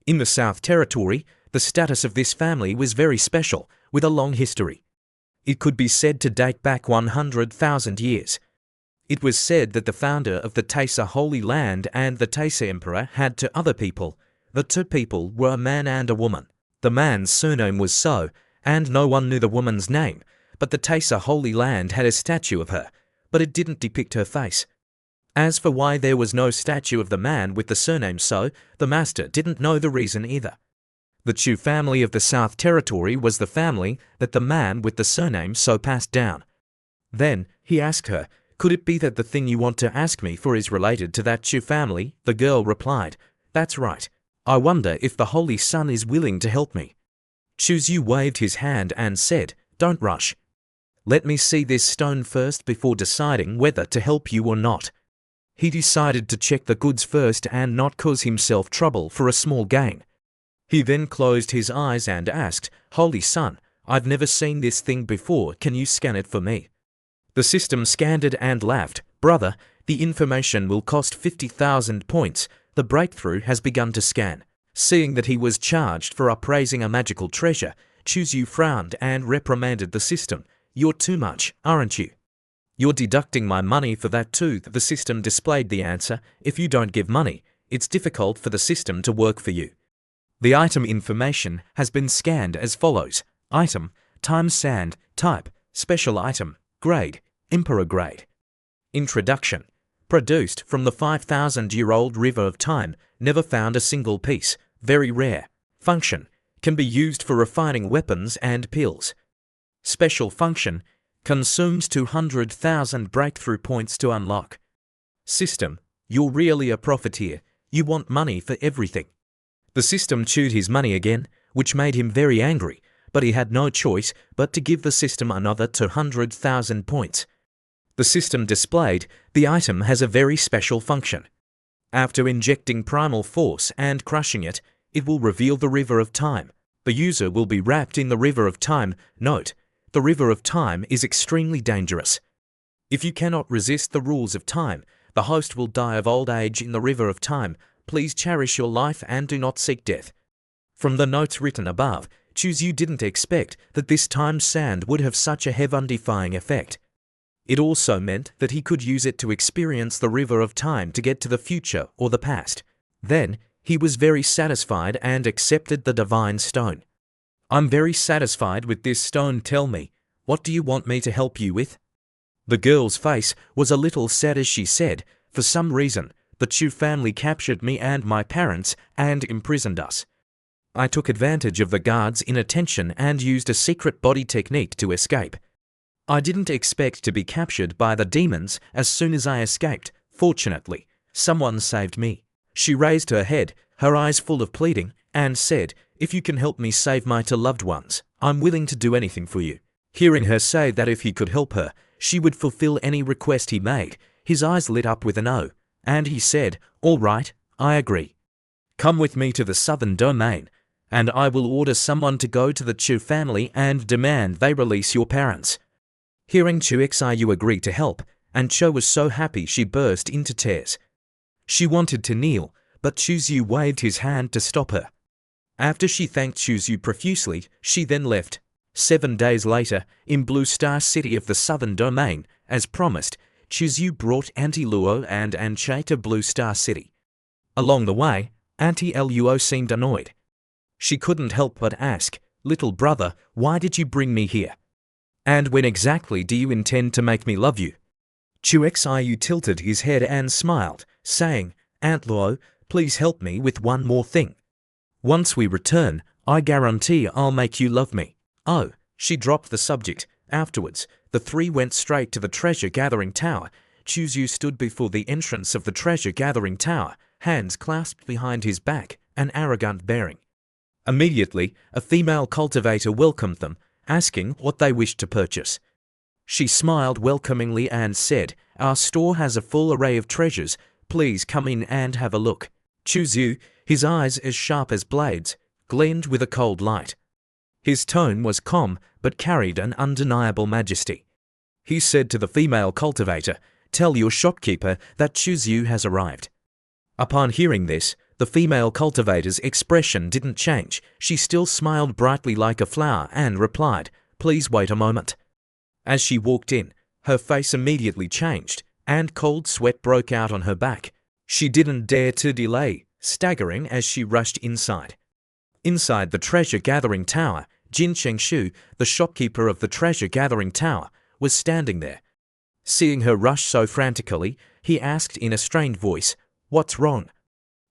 In the South Territory, the status of this family was very special, with a long history. It could be said to date back 100,000 years. It was said that the founder of the Taisa Holy Land and the Taisa Emperor had two other people. The two people were a man and a woman. The man's surname was So, and no one knew the woman's name, but the Taisa Holy Land had a statue of her, but it didn't depict her face. As for why there was no statue of the man with the surname So, the master didn't know the reason either. The Chu family of the South Territory was the family that the man with the surname So passed down. Then, he asked her, "Could it be that the thing you want to ask me for is related to that Chu family?" The girl replied, "That's right. I wonder if the Holy Sun is willing to help me." Chu Xiu waved his hand and said, "Don't rush. Let me see this stone first before deciding whether to help you or not." He decided to check the goods first and not cause himself trouble for a small gain. He then closed his eyes and asked, "Holy Sun, I've never seen this thing before. Can you scan it for me?" The system scanned it and laughed. "Brother, The information will cost 50,000 points. The breakthrough has begun to scan. Seeing that he was charged for upraising a magical treasure, Chuzyu frowned and reprimanded the system. You're too much, aren't you? You're deducting my money for that too. The system displayed the answer. If you don't give money, it's difficult for the system to work for you. The item information has been scanned as follows. Item, time sand, type, special item, grade, emperor grade. Introduction. Produced from the 5,000-year-old river of time, never found a single piece, very rare. Function, can be used for refining weapons and pills. Special function, consumes 200,000 breakthrough points to unlock. System, you're really a profiteer. You want money for everything. The system chewed his money again, which made him very angry, but he had no choice but to give the system another 200,000 points. The system displayed, the item has a very special function. After injecting primal force and crushing it, it will reveal the river of time. The user will be wrapped in the river of time. Note, the river of time is extremely dangerous. If you cannot resist the rules of time, the host will die of old age in the river of time. Please cherish your life and do not seek death. From the notes written above, Chuzyu didn't expect that this time sand would have such a heaven-defying effect. It also meant that he could use it to experience the river of time to get to the future or the past. Then, he was very satisfied and accepted the divine stone. I'm very satisfied with this stone. Tell me, what do you want me to help you with? The girl's face was a little sad as she said, for some reason, the Chu family captured me and my parents and imprisoned us. I took advantage of the guards' inattention and used a secret body technique to escape. I didn't expect to be captured by the demons as soon as I escaped. Fortunately, someone saved me. She raised her head, her eyes full of pleading, and said, if you can help me save my two loved ones, I'm willing to do anything for you. Hearing her say that if he could help her, she would fulfill any request he made, his eyes lit up with an O, and he said, all right, I agree. Come with me to the southern domain, and I will order someone to go to the Chu family and demand they release your parents. Hearing Chu Xiu agree to help, and Cho was so happy she burst into tears. She wanted to kneel, but Chuzyu waved his hand to stop her. After she thanked Chuzyu profusely, she then left. 7 days later, in Blue Star City of the Southern Domain, as promised, Chuzyu brought Auntie Luo and Anche to Blue Star City. Along the way, Auntie Luo seemed annoyed. She couldn't help but ask, little brother, why did you bring me here? And when exactly do you intend to make me love you? Chu Xiu tilted his head and smiled, saying, Aunt Luo, please help me with one more thing. Once we return, I guarantee I'll make you love me. Oh, she dropped the subject. Afterwards, the three went straight to the treasure-gathering tower. Chuzyu stood before the entrance of the treasure-gathering tower, hands clasped behind his back, an arrogant bearing. Immediately, a female cultivator welcomed them, asking what they wished to purchase. She smiled welcomingly and said, our store has a full array of treasures. Please come in and have a look. Chuzyu, his eyes as sharp as blades, gleamed with a cold light. His tone was calm, but carried an undeniable majesty. He said to the female cultivator, tell your shopkeeper that Chuzyu has arrived. Upon hearing this, the female cultivator's expression didn't change. She still smiled brightly like a flower and replied, please wait a moment. As she walked in, her face immediately changed, and cold sweat broke out on her back. She didn't dare to delay, staggering as she rushed inside. Inside the treasure-gathering tower, Jin Chengshu, the shopkeeper of the treasure-gathering tower, was standing there. Seeing her rush so frantically, he asked in a strained voice, what's wrong?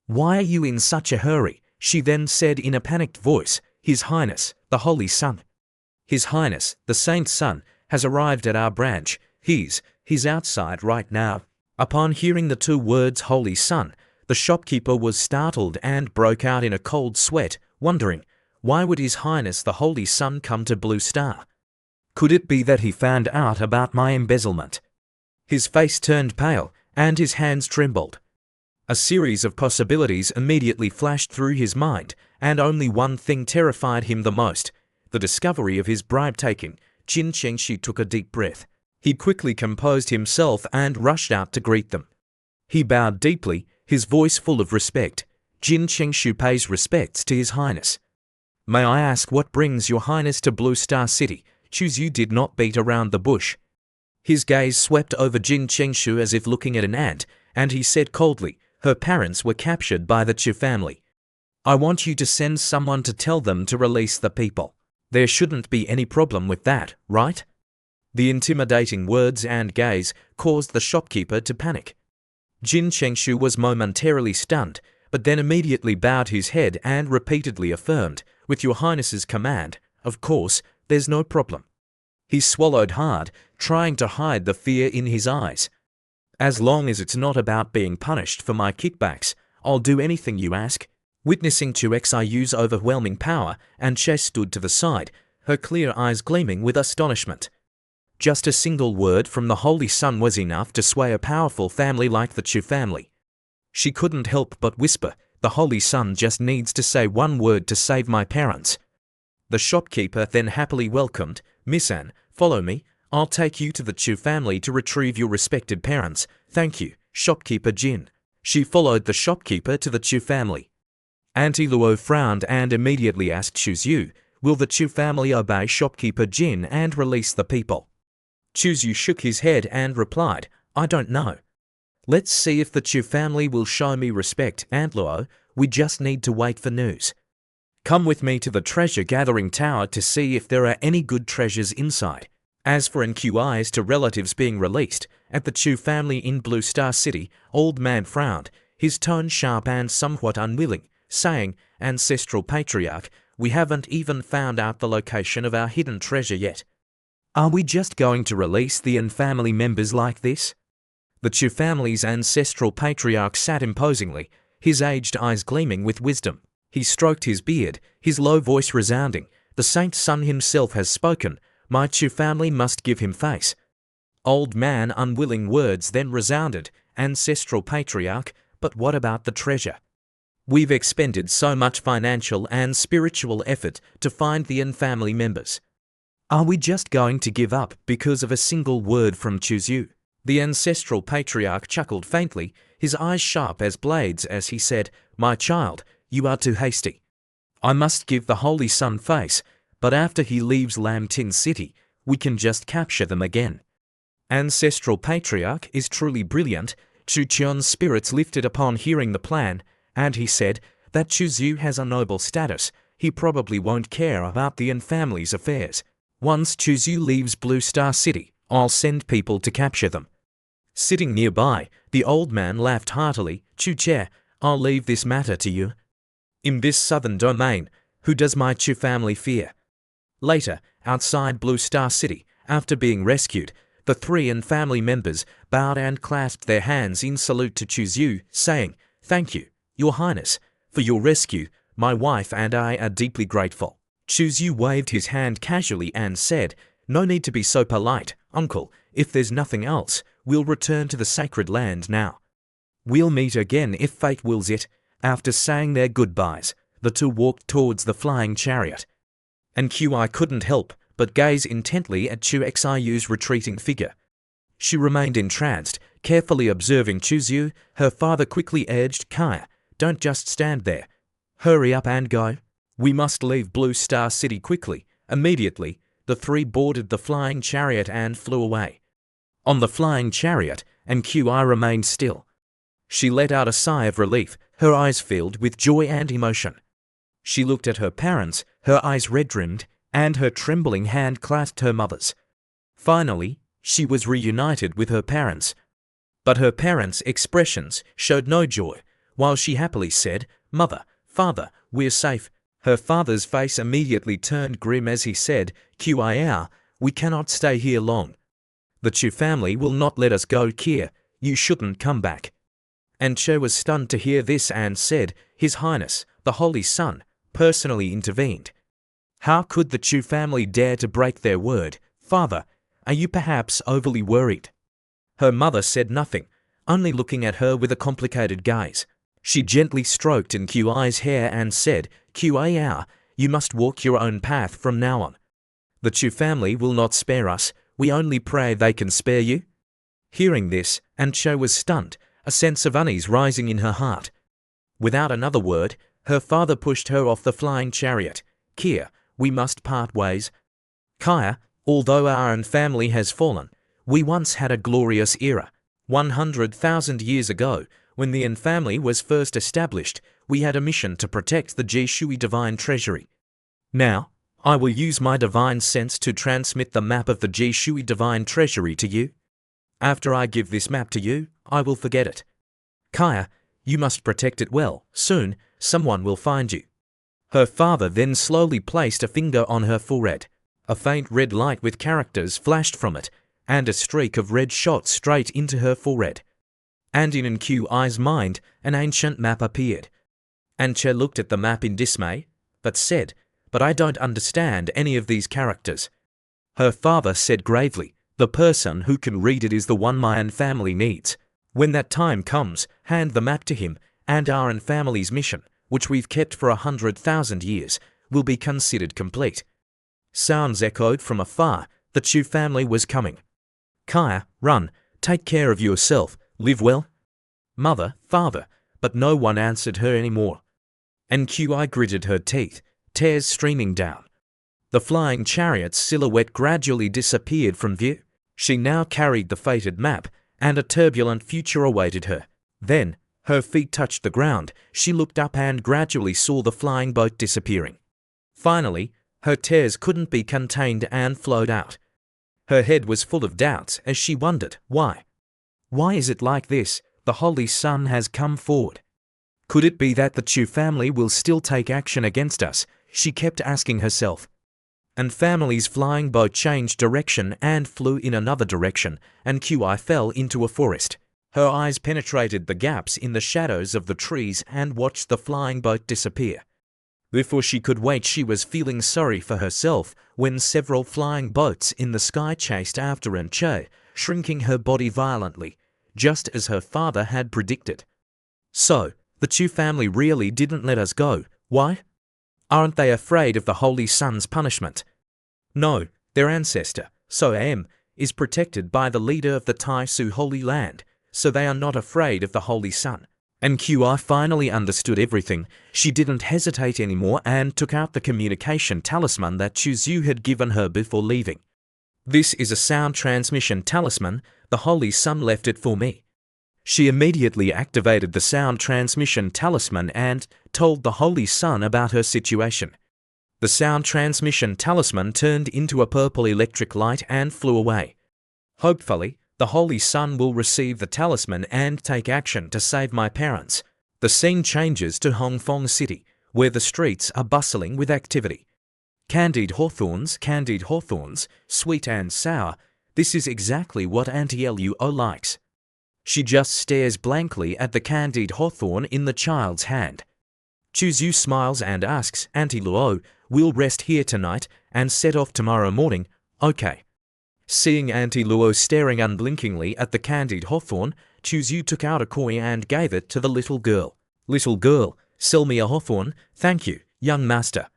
Why are you in such a hurry? She then said in a panicked voice, His Highness, the Holy Sun. His Highness, the Saint Sun, has arrived at our branch. He's outside right now. Upon hearing the two words Holy Sun, the shopkeeper was startled and broke out in a cold sweat, wondering, why would His Highness the Holy Sun come to Blue Star? Could it be that he found out about my embezzlement? His face turned pale, and his hands trembled. A series of possibilities immediately flashed through his mind, and only one thing terrified him the most, the discovery of his bribe-taking. Jin Chengshu took a deep breath. He quickly composed himself and rushed out to greet them. He bowed deeply, his voice full of respect. Jin Chengshu pays respects to His Highness. May I ask what brings Your Highness to Blue Star City? Chuzyu did not beat around the bush. His gaze swept over Jin Chengshu as if looking at an ant, and he said coldly, her parents were captured by the Chu family. I want you to send someone to tell them to release the people. There shouldn't be any problem with that, right? The intimidating words and gaze caused the shopkeeper to panic. Jin Chengshu was momentarily stunned, but then immediately bowed his head and repeatedly affirmed, with Your Highness's command, of course, there's no problem. He swallowed hard, trying to hide the fear in his eyes. As long as it's not about being punished for my kickbacks, I'll do anything you ask. Witnessing Chu Xiu's overwhelming power, and Che stood to the side, her clear eyes gleaming with astonishment. Just a single word from the Holy Sun was enough to sway a powerful family like the Chu family. She couldn't help but whisper, the Holy Sun just needs to say one word to save my parents. The shopkeeper then happily welcomed, Miss Anne, follow me, I'll take you to the Chu family to retrieve your respected parents. Thank you, shopkeeper Jin. She followed the shopkeeper to the Chu family. Auntie Luo frowned and immediately asked Chuzyu, will the Chu family obey shopkeeper Jin and release the people? Chuzyu shook his head and replied, I don't know. Let's see if the Chu family will show me respect, Aunt Luo, we just need to wait for news. Come with me to the treasure-gathering tower to see if there are any good treasures inside. As for NQIs to relatives being released, at the Chu family in Blue Star City, Old Man frowned, his tone sharp and somewhat unwilling, saying, Ancestral Patriarch, we haven't even found out the location of our hidden treasure yet. Are we just going to release the En family members like this? The Chu family's Ancestral Patriarch sat imposingly, his aged eyes gleaming with wisdom. He stroked his beard, his low voice resounding, the Saint Sun himself has spoken, my Chu family must give him face. Old Man unwilling words then resounded, Ancestral Patriarch, but what about the treasure? We've expended so much financial and spiritual effort to find the En family members. Are we just going to give up because of a single word from Chuzyu? The Ancestral Patriarch chuckled faintly, his eyes sharp as blades as he said, my child, you are too hasty. I must give the Holy Sun face, but after he leaves Lam Tin City, we can just capture them again. Ancestral Patriarch is truly brilliant. Chu Chion's spirits lifted upon hearing the plan, and he said that Chuzyu has a noble status, he probably won't care about the En family's affairs. Once Chuzyu leaves Blue Star City, I'll send people to capture them. Sitting nearby, the old man laughed heartily, Chu Che, I'll leave this matter to you. In this southern domain, who does my Chu family fear? Later, outside Blue Star City, after being rescued, the three En family members bowed and clasped their hands in salute to Chuzyu, saying, Thank you, Your Highness, for your rescue, my wife and I are deeply grateful. Chuzyu waved his hand casually and said, No need to be so polite, uncle, if there's nothing else, we'll return to the sacred land now. We'll meet again if fate wills it. After saying their goodbyes, the two walked towards the flying chariot. And QI couldn't help but gaze intently at Chu Xiu's retreating figure. She remained entranced, carefully observing Chuzyu. Her father quickly urged, Kaya, don't just stand there. Hurry up and go. We must leave Blue Star City quickly. Immediately, the three boarded the flying chariot and flew away. On the flying chariot, and QI remained still. She let out a sigh of relief, her eyes filled with joy and emotion. She looked at her parents, her eyes red-rimmed, and her trembling hand clasped her mother's. Finally, she was reunited with her parents. But her parents' expressions showed no joy, while she happily said, Mother, Father, we're safe. Her father's face immediately turned grim as he said, QIR, we cannot stay here long. The Chu family will not let us go, Kier, you shouldn't come back. And Che was stunned to hear this and said, His Highness, the Holy Sun, personally intervened. How could the Chu family dare to break their word? Father, are you perhaps overly worried? Her mother said nothing, only looking at her with a complicated gaze. She gently stroked in QI's hair and said, QIR, you must walk your own path from now on. The Chu family will not spare us, We only pray they can spare you." Hearing this, Anche was stunned, a sense of unease rising in her heart. Without another word, her father pushed her off the flying chariot. "Kia, we must part ways. Kaya, although our own family has fallen, we once had a glorious era. 100,000 years ago, when the En family was first established, we had a mission to protect the Jishui divine treasury. Now, I will use my divine sense to transmit the map of the Jishui divine treasury to you. After I give this map to you, I will forget it. Kaya, you must protect it well. Soon, someone will find you." Her father then slowly placed a finger on her forehead. A faint red light with characters flashed from it, and a streak of red shot straight into her forehead. And in Nqi's mind, an ancient map appeared. Anche looked at the map in dismay, but said, "But I don't understand any of these characters." Her father said gravely, "The person who can read it is the one my En family needs. When that time comes, hand the map to him, and our En family's mission, which we've kept for 100,000 years, will be considered complete." Sounds echoed from afar. The Chu family was coming. "Kaya, run, take care of yourself, live well." "Mother, father," but no one answered her anymore. Nqi gritted her teeth, tears streaming down. The flying chariot's silhouette gradually disappeared from view. She now carried the fated map, and a turbulent future awaited her. Then, her feet touched the ground, she looked up and gradually saw the flying boat disappearing. Finally, her tears couldn't be contained and flowed out. Her head was full of doubts as she wondered, why? Why is it like this? The Holy Sun has come forward. Could it be that the Chu family will still take action against us? She kept asking herself. And family's flying boat changed direction and flew in another direction, and Nqi fell into a forest. Her eyes penetrated the gaps in the shadows of the trees and watched the flying boat disappear. Before she could wait, she was feeling sorry for herself when several flying boats in the sky chased after Anche, shrinking her body violently, just as her father had predicted. So, the Chu family really didn't let us go. Why? Aren't they afraid of the Holy Sun's punishment? No, their ancestor, So-Am, is protected by the leader of the Tai-Su Holy Land, so they are not afraid of the Holy Sun. And Nqi finally understood everything. She didn't hesitate anymore and took out the communication talisman that Chuzhu had given her before leaving. "This is a sound transmission talisman. The Holy Sun left it for me." She immediately activated the sound transmission talisman and told the Holy Sun about her situation. The sound transmission talisman turned into a purple electric light and flew away. Hopefully, the Holy Sun will receive the talisman and take action to save my parents. The scene changes to Hongfong City, where the streets are bustling with activity. Candied hawthorns, sweet and sour. This is exactly what Auntie Luo likes. She just stares blankly at the candied hawthorn in the child's hand. Chuzhu smiles and asks, "Auntie Luo, we'll rest here tonight and set off tomorrow morning, okay?" Seeing Auntie Luo staring unblinkingly at the candied hawthorn, Chuzhu took out a coin and gave it to the little girl. "Little girl, sell me a hawthorn, thank you, young master."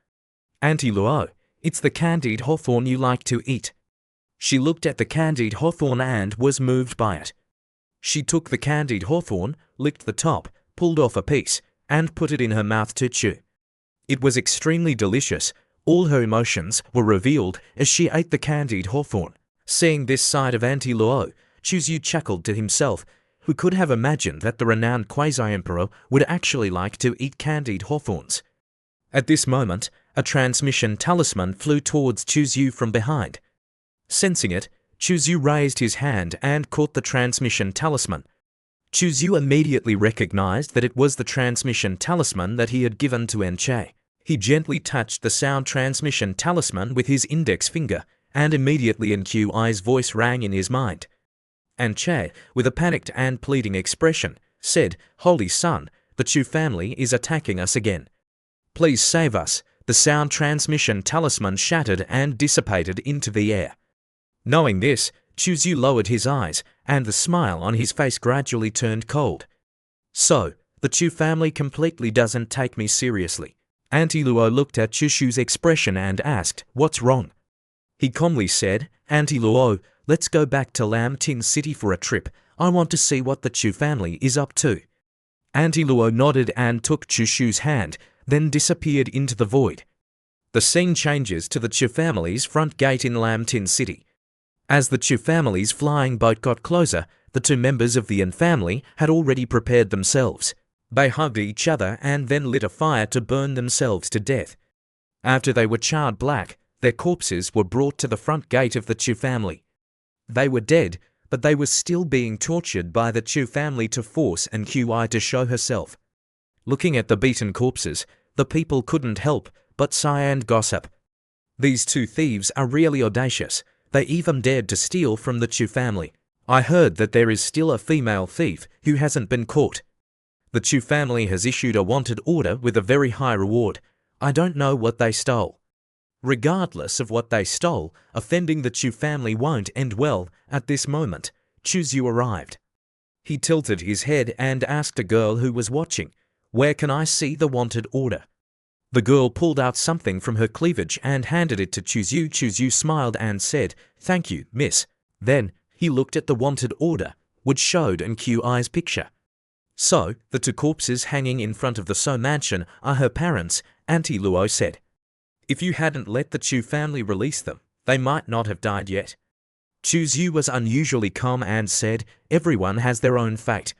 "Auntie Luo, it's the candied hawthorn you like to eat." She looked at the candied hawthorn and was moved by it. She took the candied hawthorn, licked the top, pulled off a piece, and put it in her mouth to chew. It was extremely delicious. All her emotions were revealed as she ate the candied hawthorn. Seeing this side of Auntie Luo, Chuzhu chuckled to himself. Who could have imagined that the renowned quasi-emperor would actually like to eat candied hawthorns? At this moment, a transmission talisman flew towards Chuzhu from behind. Sensing it, Chuzhu raised his hand and caught the transmission talisman. Chuzhu immediately recognized that it was the transmission talisman that he had given to Anche. He gently touched the sound transmission talisman with his index finger, and immediately Nqi's voice rang in his mind. Anche, with a panicked and pleading expression, said, "Holy Sun, the Chu family is attacking us again. Please save us." The sound transmission talisman shattered and dissipated into the air. Knowing this, Chuzhu lowered his eyes, and the smile on his face gradually turned cold. "So, the Chu family completely doesn't take me seriously." Auntie Luo looked at Chuzhu's expression and asked, "What's wrong?" He calmly said, "Auntie Luo, let's go back to Lam Tin City for a trip. I want to see what the Chu family is up to." Auntie Luo nodded and took Chu Shu's hand, then disappeared into the void. The scene changes to the Chu family's front gate in Lam Tin City. As the Chu family's flying boat got closer, the two members of the En family had already prepared themselves. They hugged each other and then lit a fire to burn themselves to death. After they were charred black, their corpses were brought to the front gate of the Chu family. They were dead, but they were still being tortured by the Chu family to force and Qi to show herself. Looking at the beaten corpses, the people couldn't help but sigh and gossip. These two thieves are really audacious. They even dared to steal from the Chu family. I heard that there is still a female thief who hasn't been caught. The Chu family has issued a wanted order with a very high reward. I don't know what they stole. Regardless of what they stole, offending the Chu family won't end well. At this moment, Chu Zhu arrived. He tilted his head and asked a girl who was watching, "Where can I see the wanted order?" The girl pulled out something from her cleavage and handed it to Chu Zhu. Chu Zhu smiled and said, "Thank you, miss." Then, he looked at the wanted order, which showed in Qi's picture. "So, the two corpses hanging in front of the So mansion are her parents," Auntie Luo said. "If you hadn't let the Chu family release them, they might not have died yet." Chu Zhu was unusually calm and said, "Everyone has their own fate."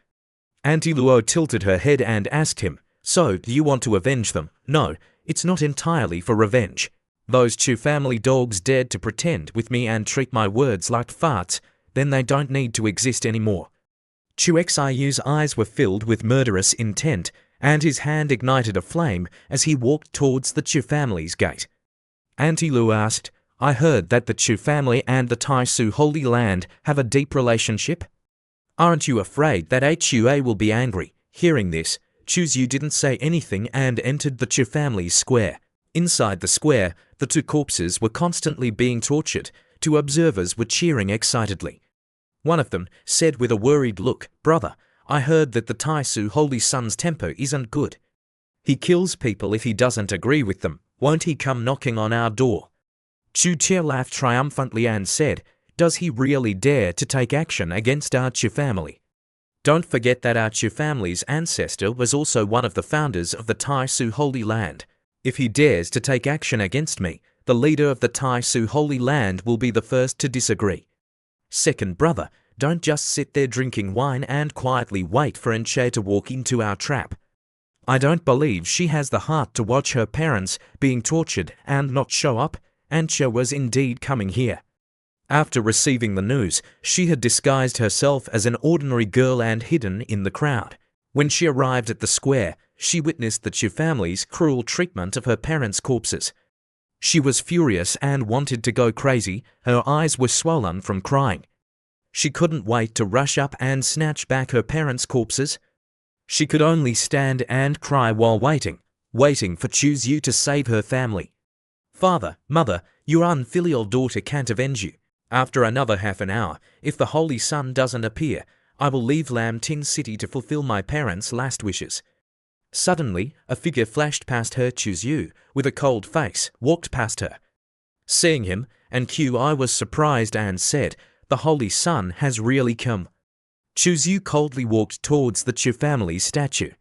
Auntie Luo tilted her head and asked him, "So, do you want to avenge them?" "No, it's not entirely for revenge. Those Chu family dogs dared to pretend with me and treat my words like farts, then they don't need to exist anymore." Chu Xiu's eyes were filled with murderous intent, and his hand ignited a flame as he walked towards the Chu family's gate. Auntie Lu asked, "I heard that the Chu family and the Tai Su Holy Land have a deep relationship. Aren't you afraid that Hua will be angry?" Hearing this, Chu Zhu didn't say anything and entered the Chu family's square. Inside the square, the two corpses were constantly being tortured. Two observers were cheering excitedly. One of them said with a worried look, "Brother, I heard that the Tai Su Holy Sun's temper isn't good. He kills people if he doesn't agree with them. Won't he come knocking on our door?" Chu Chia laughed triumphantly and said, "Does he really dare to take action against our Chu family? Don't forget that our Chu family's ancestor was also one of the founders of the Tai Su Holy Land. If he dares to take action against me, the leader of the Tai Su Holy Land will be the first to disagree. Second brother, don't just sit there drinking wine and quietly wait for Enche to walk into our trap. I don't believe she has the heart to watch her parents being tortured and not show up. Enche was indeed coming here." After receiving the news, she had disguised herself as an ordinary girl and hidden in the crowd. When she arrived at the square, she witnessed the Chu family's cruel treatment of her parents' corpses. She was furious and wanted to go crazy. Her eyes were swollen from crying. She couldn't wait to rush up and snatch back her parents' corpses. She could only stand and cry while waiting for Chu Zhu to save her family. "Father, mother, your unfilial daughter can't avenge you. After another half an hour, if the Holy Sun doesn't appear, I will leave Lam Tin City to fulfill my parents' last wishes." Suddenly, a figure flashed past her. Chu Zhu, with a cold face, walked past her. Seeing him, and Qi was surprised and said, "The Holy Sun has really come." Chu Zhu coldly walked towards the Chu family's statue.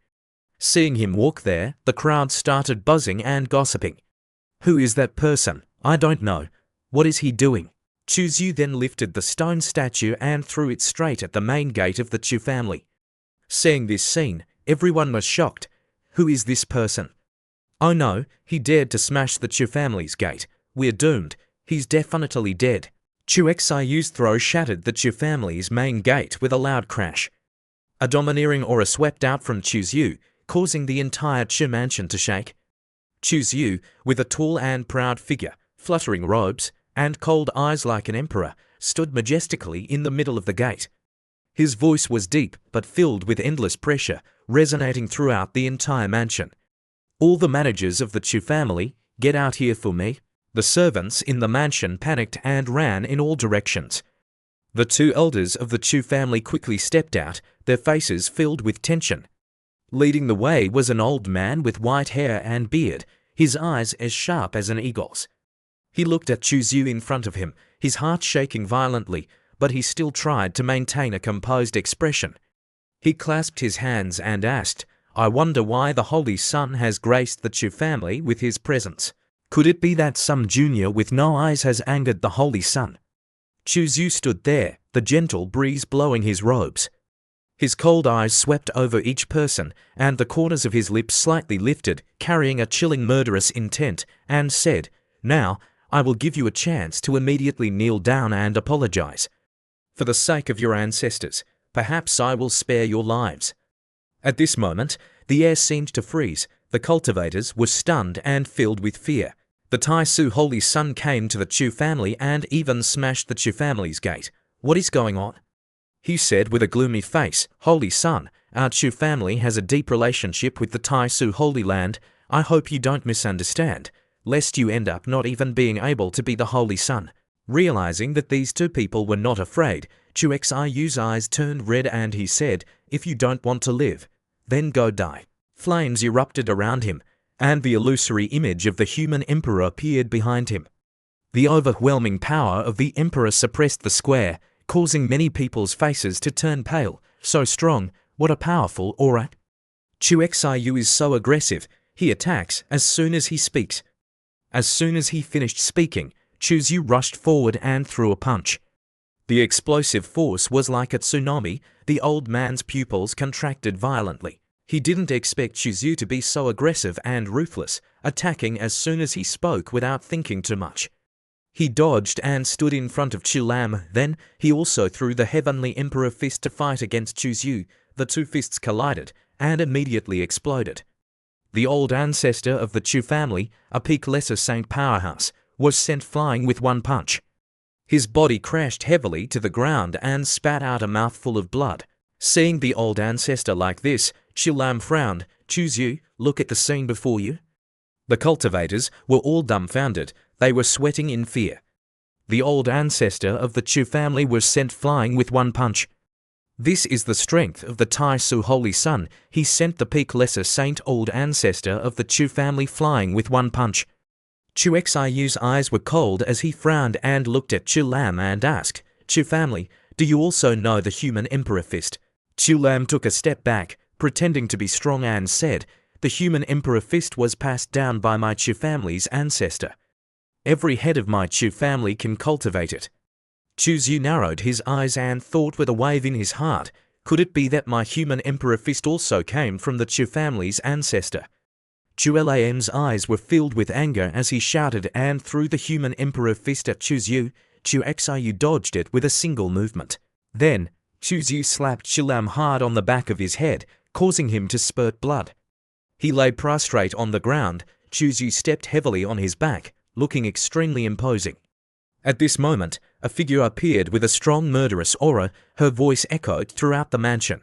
Seeing him walk there, the crowd started buzzing and gossiping. "Who is that person? I don't know. What is he doing?" Chu Zhu then lifted the stone statue and threw it straight at the main gate of the Chu family. Seeing this scene, everyone was shocked. "Who is this person?" "Oh no, he dared to smash the Chu family's gate. We're doomed. He's definitely dead." Chu Xiu's throw shattered the Chu family's main gate with a loud crash. A domineering aura swept out from Chu Zhu, causing the entire Chu mansion to shake. Chu Zhu, with a tall and proud figure, fluttering robes, and cold eyes like an emperor, stood majestically in the middle of the gate. His voice was deep but filled with endless pressure, resonating throughout the entire mansion. "All the managers of the Chu family, get out here for me." The servants in the mansion panicked and ran in all directions. The two elders of the Chu family quickly stepped out, their faces filled with tension. Leading the way was an old man with white hair and beard, his eyes as sharp as an eagle's. He looked at Chu Zhu in front of him, his heart shaking violently, but he still tried to maintain a composed expression. He clasped his hands and asked, "I wonder why the Holy Sun has graced the Chu family with his presence. Could it be that some junior with no eyes has angered the Holy Sun?" Chu Zhu stood there, the gentle breeze blowing his robes. His cold eyes swept over each person, and the corners of his lips slightly lifted, carrying a chilling murderous intent, and said, "Now, I will give you a chance to immediately kneel down and apologize. For the sake of your ancestors, perhaps I will spare your lives." At this moment, the air seemed to freeze. The cultivators were stunned and filled with fear. The Tai Su Holy Sun came to the Chu family and even smashed the Chu family's gate. "What is going on?" he said with a gloomy face. "Holy Sun, our Chu family has a deep relationship with the Tai Su Holy Land. I hope you don't misunderstand, lest you end up not even being able to be the Holy Sun." Realizing that these two people were not afraid, Chu Xiu's eyes turned red and he said, "If you don't want to live, then go die." Flames erupted around him, and the illusory image of the human emperor appeared behind him. The overwhelming power of the emperor suppressed the square, causing many people's faces to turn pale. So strong, what a powerful aura. Chu Xiu is so aggressive, he attacks as soon as he speaks. As soon as he finished speaking, Chu Zhu rushed forward and threw a punch. The explosive force was like a tsunami. The old man's pupils contracted violently. He didn't expect Chu Zhu to be so aggressive and ruthless, attacking as soon as he spoke without thinking too much. He dodged and stood in front of Chu Lam. Then, he also threw the Heavenly Emperor fist to fight against Chu Zhu. The two fists collided and immediately exploded. The old ancestor of the Chu family, a peak lesser saint powerhouse, was sent flying with one punch. His body crashed heavily to the ground and spat out a mouthful of blood. Seeing the old ancestor like this, Chu Lam frowned. "Chu Zhu, look at the scene before you." The cultivators were all dumbfounded. They were sweating in fear. The old ancestor of the Chu family was sent flying with one punch. This is the strength of the Tai Su Holy Sun. He sent the peak lesser saint old ancestor of the Chu family flying with one punch. Chu Xiu's eyes were cold as he frowned and looked at Chu Lam and asked, "Chu family, do you also know the human emperor fist?" Chu Lam took a step back, pretending to be strong and said, "The human emperor fist was passed down by my Chu family's ancestor. Every head of my Chu family can cultivate it." Chu Zhu narrowed his eyes and thought with a wave in his heart, could it be that my human emperor fist also came from the Chu family's ancestor? Chu Lam's eyes were filled with anger as he shouted and threw the human emperor fist at Chu Zhu. Chu Xiu dodged it with a single movement. Then, Chu Zhu slapped Chu Lam hard on the back of his head, causing him to spurt blood. He lay prostrate on the ground. Chu Zhu stepped heavily on his back, looking extremely imposing. At this moment, a figure appeared with a strong murderous aura. Her voice echoed throughout the mansion.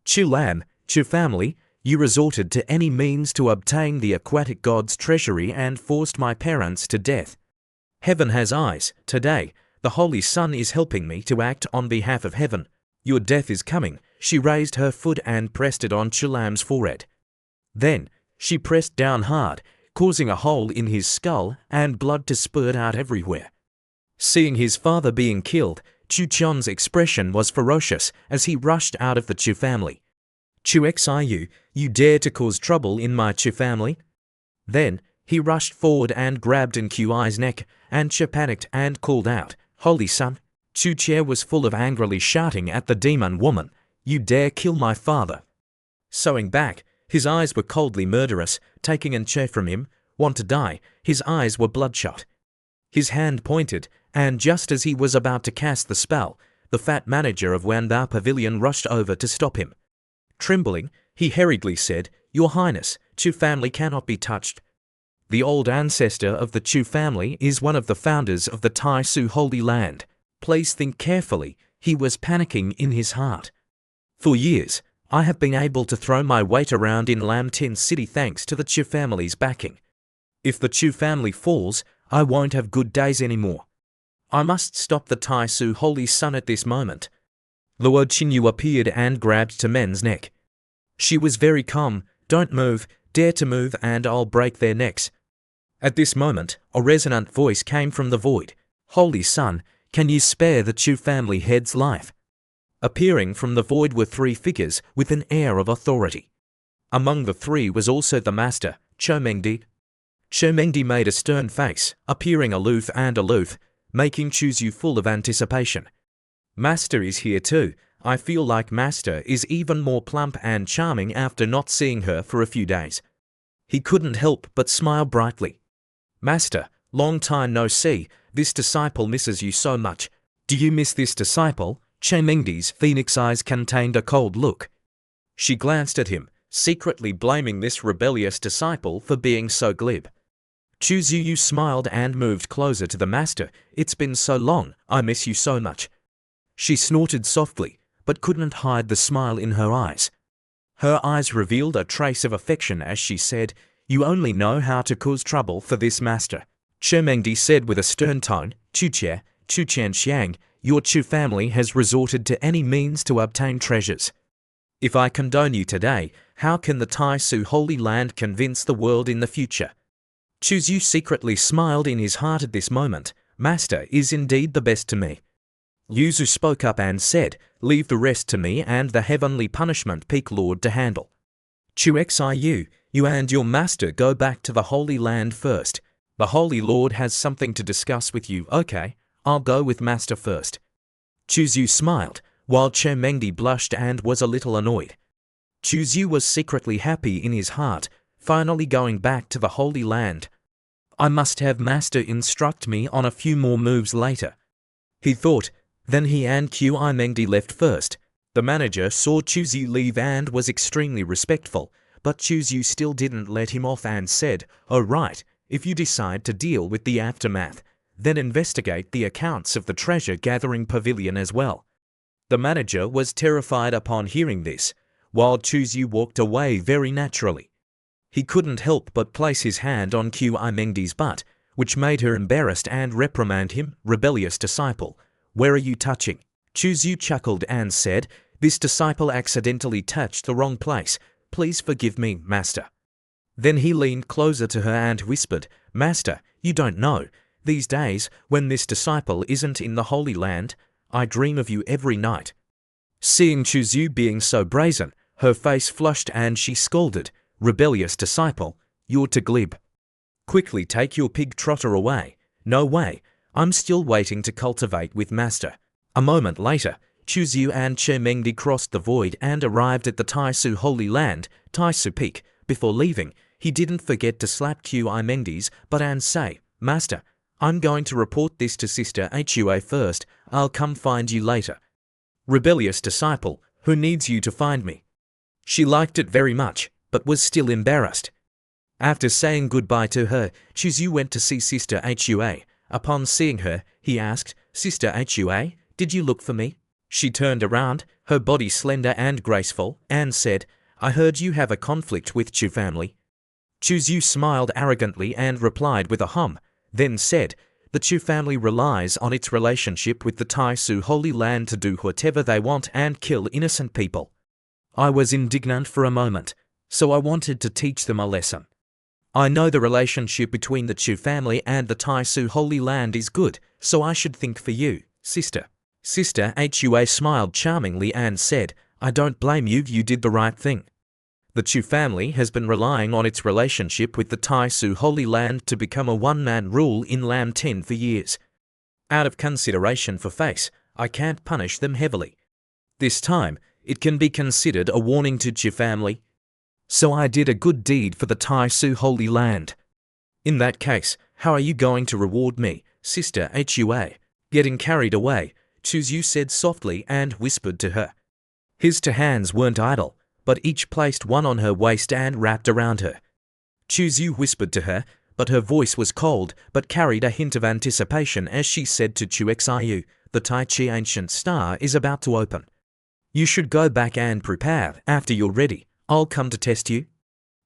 "Chu Lam, Chu family, you resorted to any means to obtain the aquatic god's treasury and forced my parents to death. Heaven has eyes. Today, the Holy Sun is helping me to act on behalf of heaven. Your death is coming." She raised her foot and pressed it on Chu Lam's forehead. Then, she pressed down hard, causing a hole in his skull and blood to spurt out everywhere. Seeing his father being killed, Chu Chon's expression was ferocious as he rushed out of the Chu family. "Chu Xiu, you dare to cause trouble in my Chu family?" Then, he rushed forward and grabbed Nqi's neck, and Chu panicked and called out, "Holy Sun!" Chu Che was full of angrily shouting at the demon woman, "You dare kill my father!" Sewing back, his eyes were coldly murderous, taking Nche from him. Want to die, his eyes were bloodshot. His hand pointed, and just as he was about to cast the spell, the fat manager of Wanbao Pavilion rushed over to stop him. Trembling, he hurriedly said, "Your Highness, Chu family cannot be touched. The old ancestor of the Chu family is one of the founders of the Tai Su Holy Land. Please think carefully." He was panicking in his heart. "For years, I have been able to throw my weight around in Lam Tin City thanks to the Chu family's backing. If the Chu family falls, I won't have good days anymore. I must stop the Tai Su Holy Sun at this moment." Luo Qinyu appeared and grabbed Temen's neck. She was very calm. "Don't move, dare to move and I'll break their necks." At this moment, a resonant voice came from the void. Holy Son, can you spare the Chu family head's life? Appearing from the void were three figures with an air of authority. Among the three was also the master, Chomengdi. Chomengdi made a stern face, appearing aloof, making Chuzu full of anticipation. Master is here too. I feel like Master is even more plump and charming after not seeing her for a few days. He couldn't help but smile brightly. Master, long time no see, this disciple misses you so much. Do you miss this disciple? Chomengdi's phoenix eyes contained a cold look. She glanced at him, secretly blaming this rebellious disciple for being so glib. Chuzu smiled and moved closer to the master. It's been so long, I miss you so much. She snorted softly, but couldn't hide the smile in her eyes. Her eyes revealed a trace of affection as she said, You only know how to cause trouble for this master. Chomengdi said with a stern tone, Chu Xiang, your Chu family has resorted to any means to obtain treasures. If I condone you today, how can the Tai Su Holy Land convince the world in the future? Chuzu secretly smiled in his heart at this moment. Master is indeed the best to me. Yuzu spoke up and said, Leave the rest to me and the heavenly punishment Peak Lord to handle. Chu Xiu, you and your master go back to the Holy Land first. The Holy Lord has something to discuss with you. Okay, I'll go with master first. Chuzu smiled, while Chomengdi blushed and was a little annoyed. Chuzu was secretly happy in his heart, finally going back to the Holy Land. I must have master instruct me on a few more moves later, he thought. Then he and Mengdi left first. The manager saw Chuzu leave and was extremely respectful, but Chuzu still didn't let him off and said, Oh right, if you decide to deal with the aftermath, then investigate the accounts of the treasure-gathering pavilion as well. The manager was terrified upon hearing this, while Chuzu walked away very naturally. He couldn't help but place his hand on Mengdi's butt, which made her embarrassed and reprimand him, rebellious disciple. Where are you touching? Chuzu chuckled and said, This disciple accidentally touched the wrong place. Please forgive me, master. Then he leaned closer to her and whispered, Master, you don't know. These days, when this disciple isn't in the Holy Land, I dream of you every night. Seeing Chuzu being so brazen, her face flushed and she scolded, Rebellious disciple, you're too glib. Quickly take your pig trotter away. No way, I'm still waiting to cultivate with master. A moment later, Chuzu and Chomengdi crossed the void and arrived at the Tai Su Holy Land, Tai Su Peak. Before leaving, he didn't forget to slap Mengdi's butt and say, Master, I'm going to report this to Sister Hua first. I'll come find you later. Rebellious disciple, who needs you to find me? She liked it very much, but was still embarrassed. After saying goodbye to her, Chuzu went to see Sister Hua. Upon seeing her, he asked, Sister Hua, did you look for me? She turned around, her body slender and graceful, and said, I heard you have a conflict with Chu family. Chuzu smiled arrogantly and replied with a hum, then said, The Chu family relies on its relationship with the Tai Su Holy Land to do whatever they want and kill innocent people. I was indignant for a moment, so I wanted to teach them a lesson. I know the relationship between the Chu family and the Tai Su Holy Land is good, so I should think for you, sister. Sister Hua smiled charmingly and said, I don't blame you, you did the right thing. The Chu family has been relying on its relationship with the Tai Su Holy Land to become a one-man rule in Lam Tin for years. Out of consideration for face, I can't punish them heavily. This time, it can be considered a warning to Chu family. So I did a good deed for the Tai Su Holy Land. In that case, how are you going to reward me, Sister Hua? Getting carried away, Chuzu said softly and whispered to her. His two hands weren't idle, but each placed one on her waist and wrapped around her. Chuzu whispered to her, but her voice was cold but carried a hint of anticipation as she said to Chu Xiu, the Tai Chi ancient star is about to open. You should go back and prepare. After you're ready, I'll come to test you.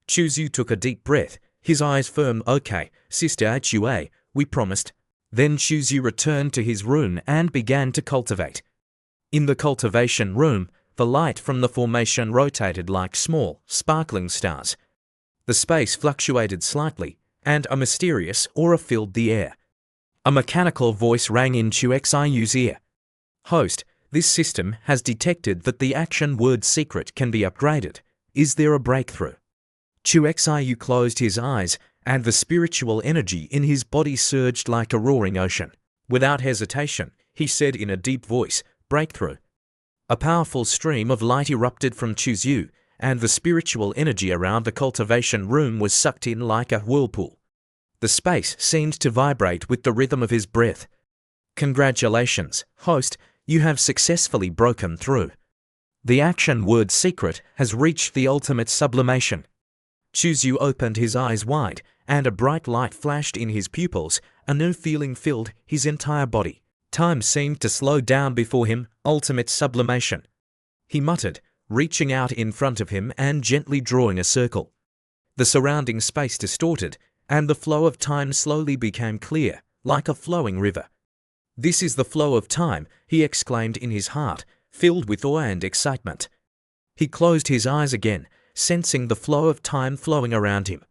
Chuzu took a deep breath, his eyes firm. Okay, Sister Hua, we promised. Then Chuzu returned to his room and began to cultivate. In the cultivation room, the light from the formation rotated like small, sparkling stars. The space fluctuated slightly, and a mysterious aura filled the air. A mechanical voice rang in Chuxiu's ear. Host, this system has detected that the action word secret can be upgraded. Is there a breakthrough? Chuxiu closed his eyes, and the spiritual energy in his body surged like a roaring ocean. Without hesitation, he said in a deep voice, breakthrough. A powerful stream of light erupted from Chuxiu, and the spiritual energy around the cultivation room was sucked in like a whirlpool. The space seemed to vibrate with the rhythm of his breath. Congratulations, host, you have successfully broken through. The action word secret has reached the ultimate sublimation. Chuxiu opened his eyes wide, and a bright light flashed in his pupils. A new feeling filled his entire body. Time seemed to slow down before him, ultimate sublimation. He muttered, reaching out in front of him and gently drawing a circle. The surrounding space distorted, and the flow of time slowly became clear, like a flowing river. This is the flow of time, he exclaimed in his heart, filled with awe and excitement. He closed his eyes again, sensing the flow of time flowing around him.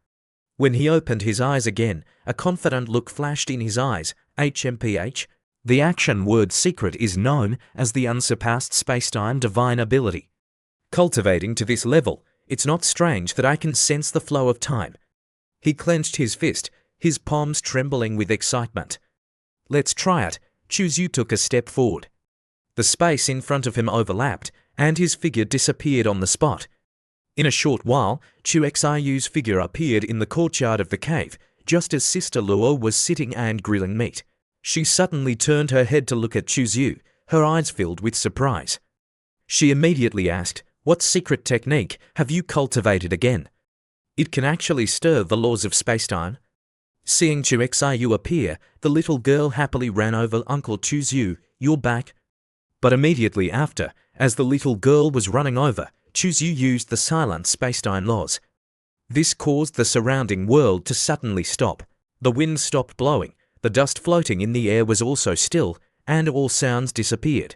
When he opened his eyes again, a confident look flashed in his eyes. HMPH, the action word secret is known as the unsurpassed spacetime divine ability. Cultivating to this level, it's not strange that I can sense the flow of time. He clenched his fist, his palms trembling with excitement. Let's try it. Chuxiu took a step forward. The space in front of him overlapped, and his figure disappeared on the spot. In a short while, Chuxiu's figure appeared in the courtyard of the cave, just as Sister Luo was sitting and grilling meat. She suddenly turned her head to look at Chuxiu, her eyes filled with surprise. She immediately asked, what secret technique have you cultivated again? It can actually stir the laws of spacetime. Seeing Chuxiu appear, the little girl happily ran over Uncle Chuxiu, you're back. But immediately after, as the little girl was running over, Chuxiu used the silent spacetime laws. This caused the surrounding world to suddenly stop. The wind stopped blowing, the dust floating in the air was also still, and all sounds disappeared.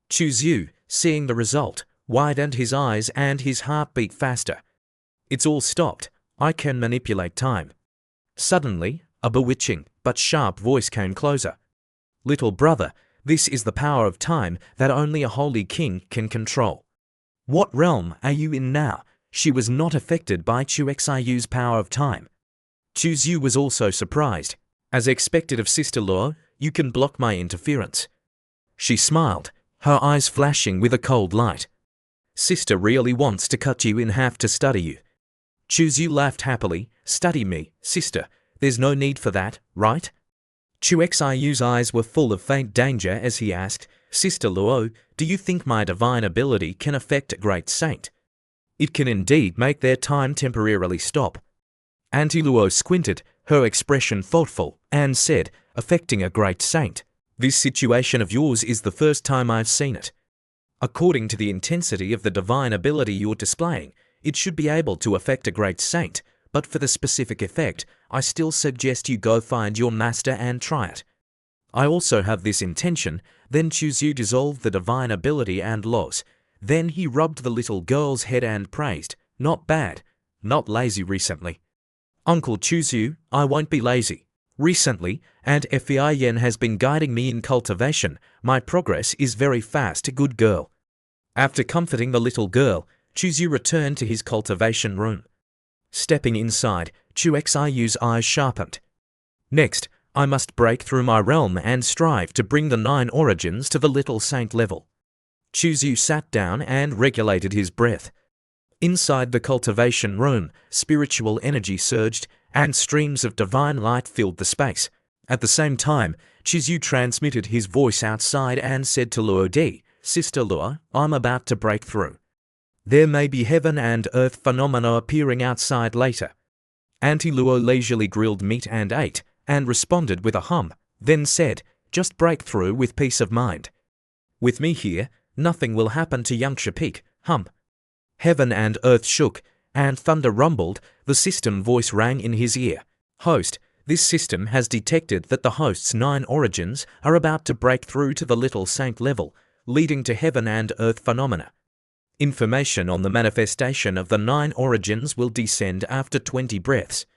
Chuxiu, seeing the result, widened his eyes and his heart beat faster. It's all stopped. I can manipulate time. Suddenly, a bewitching but sharp voice came closer. Little brother, this is the power of time that only a holy king can control. What realm are you in now? She was not affected by Chuxiu's power of time. Chuxiu was also surprised. As expected of Sister Luo, you can block my interference. She smiled, her eyes flashing with a cold light. Sister really wants to cut you in half to study you. Chuxiu laughed happily. Study me, sister. There's no need for that, right? Chuxiu's eyes were full of faint danger as he asked, Sister Luo, do you think my divine ability can affect a great saint? It can indeed make their time temporarily stop. Auntie Luo squinted, her expression thoughtful, and said, affecting a great saint. This situation of yours is the first time I've seen it. According to the intensity of the divine ability you're displaying, it should be able to affect a great saint, but for the specific effect, I still suggest you go find your master and try it. I also have this intention. Then Chuxiu dissolved the divine ability and laws. Then he rubbed the little girl's head and praised, not bad, not lazy recently. Uncle Chuxiu, I won't be lazy. Recently, and Fei has been guiding me in cultivation. My progress is very fast, good girl. After comforting the little girl, Chuxiu returned to his cultivation room. Stepping inside, Chuxiu's eyes sharpened. Next, I must break through my realm and strive to bring the 9 origins to the little saint level. Chuxiu sat down and regulated his breath. Inside the cultivation room, spiritual energy surged, and streams of divine light filled the space. At the same time, Chuxiu transmitted his voice outside and said to Luo Di, Sister Luo, I'm about to break through. There may be heaven and earth phenomena appearing outside later. Auntie Luo leisurely grilled meat and ate, and responded with a hum, then said, just break through with peace of mind. With me here, nothing will happen to young Shapik, hum. Heaven and earth shook, and thunder rumbled. The system voice rang in his ear. Host, this system has detected that the host's 9 origins are about to break through to the little saint level, leading to heaven and earth phenomena. Information on the manifestation of the 9 origins will descend after 20 breaths.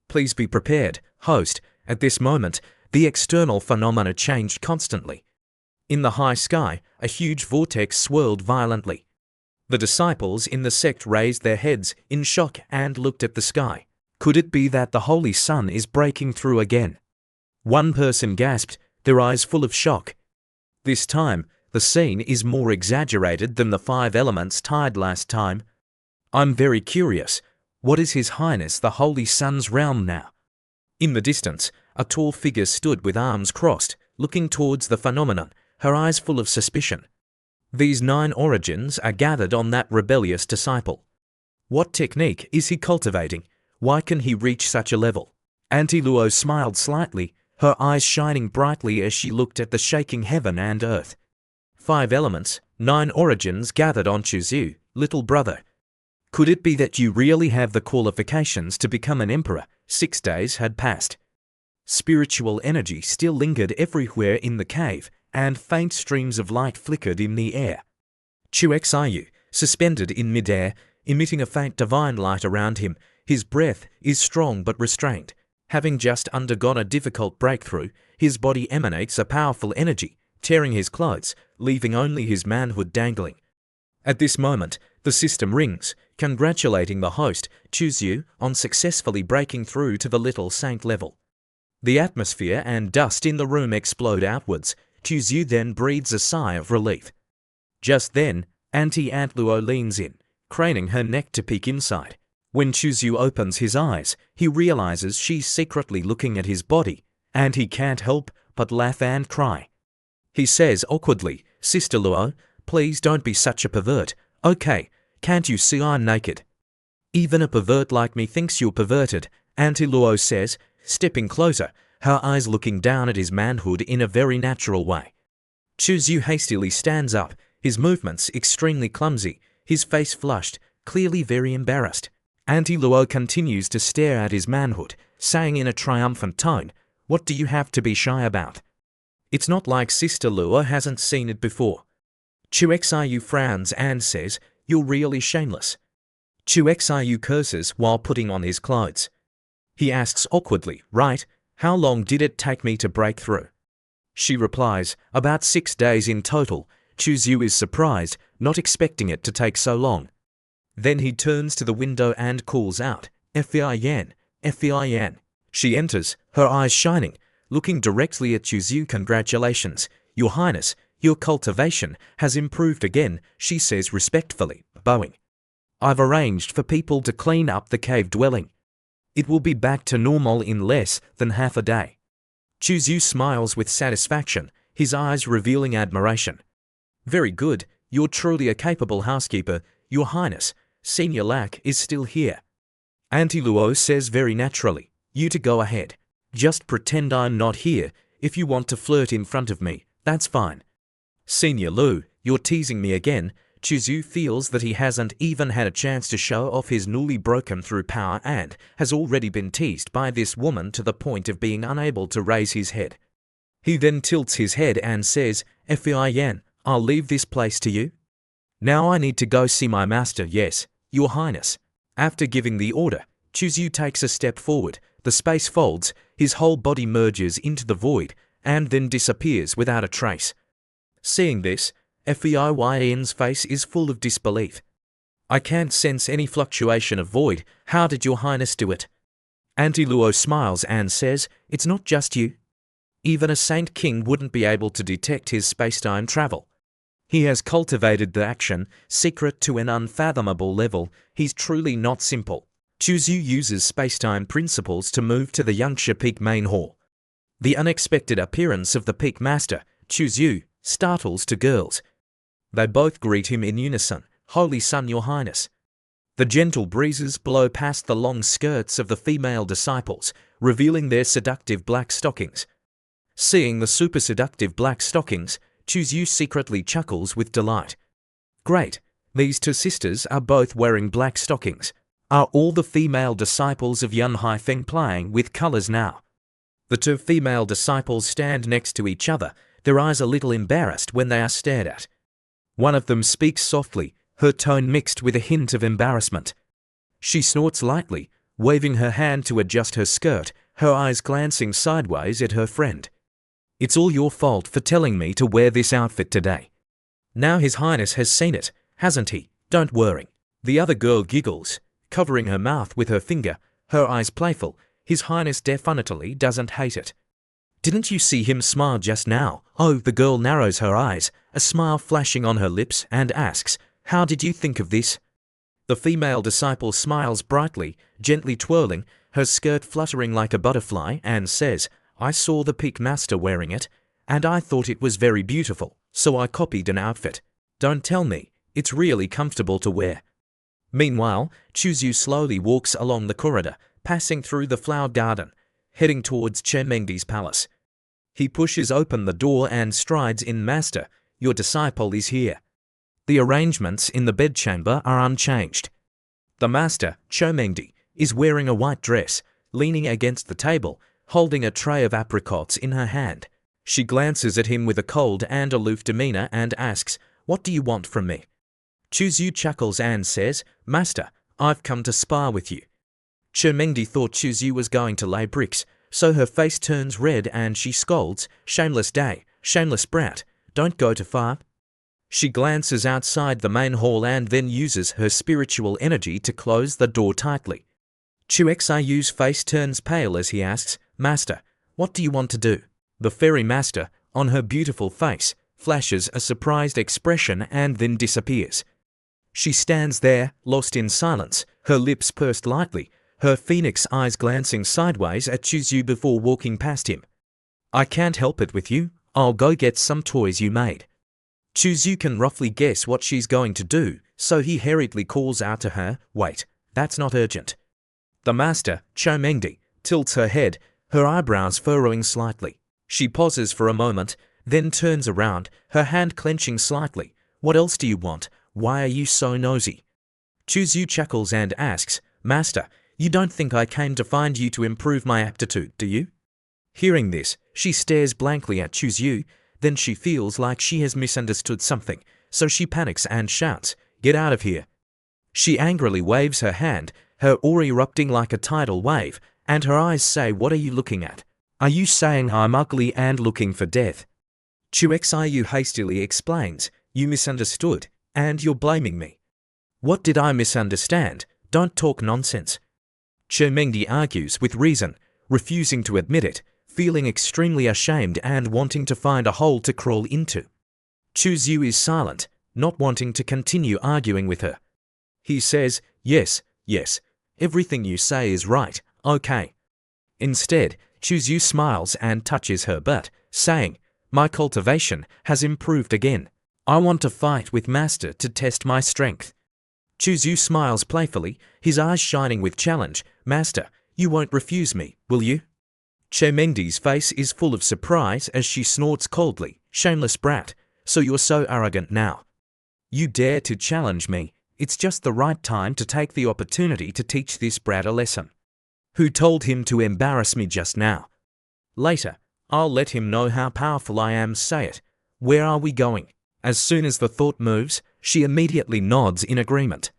Please be prepared, host. At this moment, the external phenomena changed constantly. In the high sky, a huge vortex swirled violently. The disciples in the sect raised their heads in shock and looked at the sky. Could it be that the holy sun is breaking through again? One person gasped, their eyes full of shock. This time, the scene is more exaggerated than the 5 elements tide last time. I'm very curious. What is His Highness the Holy Sun's realm now? In the distance, a tall figure stood with arms crossed, looking towards the phenomenon, her eyes full of suspicion. These 9 origins are gathered on that rebellious disciple. What technique is he cultivating? Why can he reach such a level? Auntie Luo smiled slightly, her eyes shining brightly as she looked at the shaking heaven and earth. 5 elements, 9 origins gathered on Chuzyu, little brother. Could it be that you really have the qualifications to become an emperor? 6 days had passed. Spiritual energy still lingered everywhere in the cave, and faint streams of light flickered in the air. Chuxiu, suspended in midair, emitting a faint divine light around him, his breath is strong but restrained. Having just undergone a difficult breakthrough, his body emanates a powerful energy, tearing his clothes, leaving only his manhood dangling. At this moment, the system rings, congratulating the host, Chuzyu, on successfully breaking through to the little saint level. The atmosphere and dust in the room explode outwards. Chuzyu then breathes a sigh of relief. Just then, Auntie Aunt Luo leans in, craning her neck to peek inside. When Chuzyu opens his eyes, he realizes she's secretly looking at his body, and he can't help but laugh and cry. He says awkwardly, Sister Luo, please don't be such a pervert. Okay, can't you see I'm naked? Even a pervert like me thinks you're perverted, Auntie Luo says, stepping closer, her eyes looking down at his manhood in a very natural way. Chuzyu hastily stands up, his movements extremely clumsy, his face flushed, clearly very embarrassed. Auntie Luo continues to stare at his manhood, saying in a triumphant tone, What do you have to be shy about? It's not like Sister Luo hasn't seen it before. Chuxiu frowns and says, You're really shameless. Chuxiu curses while putting on his clothes. He asks awkwardly, Right, how long did it take me to break through? She replies, About 6 days in total. Chuzyu is surprised, not expecting it to take so long. Then he turns to the window and calls out, F-E-I-N, F-E-I-N. She enters, her eyes shining, looking directly at Chuzyu. Congratulations, Your Highness, your cultivation has improved again, she says respectfully, bowing. I've arranged for people to clean up the cave dwelling. It will be back to normal in less than half a day. Chuzyu smiles with satisfaction, his eyes revealing admiration. Very good, you're truly a capable housekeeper, Your Highness. Senior Lack is still here. Auntie Luo says very naturally, You to go ahead. Just pretend I'm not here. If you want to flirt in front of me, that's fine. Senior Lu, you're teasing me again. Chuzyu feels that he hasn't even had a chance to show off his newly broken through power and has already been teased by this woman to the point of being unable to raise his head. He then tilts his head and says, F-E-I-N, I'll leave this place to you. Now I need to go see my master. Yes, Your Highness. After giving the order, Chuzyu takes a step forward, the space folds, his whole body merges into the void, and then disappears without a trace. Seeing this, F-E-I-Y-N's face is full of disbelief. I can't sense any fluctuation of void. How did Your Highness do it? Auntie Luo smiles and says, It's not just you. Even a Saint King wouldn't be able to detect his space-time travel. He has cultivated the action, secret to an unfathomable level. He's truly not simple. Chuzyu uses space-time principles to move to the Yangsha Peak main hall. The unexpected appearance of the Peak Master, Chuzyu, startles two girls. They both greet him in unison, Holy Sun, Your Highness. The gentle breezes blow past the long skirts of the female disciples, revealing their seductive black stockings. Seeing the super seductive black stockings, Chuzyu secretly chuckles with delight. Great, these two sisters are both wearing black stockings. Are all the female disciples of Yun Haifeng playing with colors now? The two female disciples stand next to each other, their eyes a little embarrassed when they are stared at. One of them speaks softly, her tone mixed with a hint of embarrassment. She snorts lightly, waving her hand to adjust her skirt, her eyes glancing sideways at her friend. "It's all your fault for telling me to wear this outfit today. Now His Highness has seen it, hasn't he? Don't worry." The other girl giggles, covering her mouth with her finger, her eyes playful. "His Highness definitely doesn't hate it. Didn't you see him smile just now?" Oh, the girl narrows her eyes, a smile flashing on her lips, and asks, "How did you think of this?" The female disciple smiles brightly, gently twirling, her skirt fluttering like a butterfly, and says, "I saw the peak master wearing it, and I thought it was very beautiful, so I copied an outfit. Don't tell me, it's really comfortable to wear." Meanwhile, Chuzyu slowly walks along the corridor, passing through the flower garden, heading towards Chemengdi's palace. He pushes open the door and strides in. "Master, your disciple is here." The arrangements in the bedchamber are unchanged. The master, Chomengdi, is wearing a white dress, leaning against the table, holding a tray of apricots in her hand. She glances at him with a cold and aloof demeanor and asks, "What do you want from me?" Chuzyu chuckles and says, "Master, I've come to spar with you." Chomengdi thought Chuzyu was going to lay bricks, so her face turns red and she scolds, "Shameless day, shameless brat, don't go too far." She glances outside the main hall and then uses her spiritual energy to close the door tightly. Chuxiyu's face turns pale as he asks, "Master, what do you want to do?" The fairy master, on her beautiful face, flashes a surprised expression and then disappears. She stands there, lost in silence, her lips pursed lightly, her phoenix eyes glancing sideways at Chuzyu before walking past him. "I can't help it with you, I'll go get some toys you made." Chuzyu can roughly guess what she's going to do, so he hurriedly calls out to her, "Wait, that's not urgent." The master, Chomengdi, tilts her head, her eyebrows furrowing slightly. She pauses for a moment, then turns around, her hand clenching slightly. "What else do you want? Why are you so nosy?" Chuzyu chuckles and asks, "Master, you don't think I came to find you to improve my aptitude, do you?" Hearing this, she stares blankly at Chuzyu, then she feels like she has misunderstood something, so she panics and shouts, "Get out of here." She angrily waves her hand, her aura erupting like a tidal wave, and her eyes say, "What are you looking at? Are you saying I'm ugly and looking for death?" Chuxiu hastily explains, "You misunderstood, and you're blaming me." "What did I misunderstand? Don't talk nonsense." Chomengdi argues with reason, refusing to admit it, feeling extremely ashamed and wanting to find a hole to crawl into. Chuzyu is silent, not wanting to continue arguing with her. He says, yes, everything you say is right, okay." Instead, Chuzyu smiles and touches her butt, saying, "My cultivation has improved again. I want to fight with Master to test my strength." Chuzyu smiles playfully, his eyes shining with challenge. "Master, you won't refuse me, will you?" Chomengdi's face is full of surprise as she snorts coldly, "Shameless brat, so you're so arrogant now. You dare to challenge me? It's just the right time to take the opportunity to teach this brat a lesson. Who told him to embarrass me just now? Later, I'll let him know how powerful I am. Say it. Where are we going?" As soon as the thought moves, she immediately nods in agreement.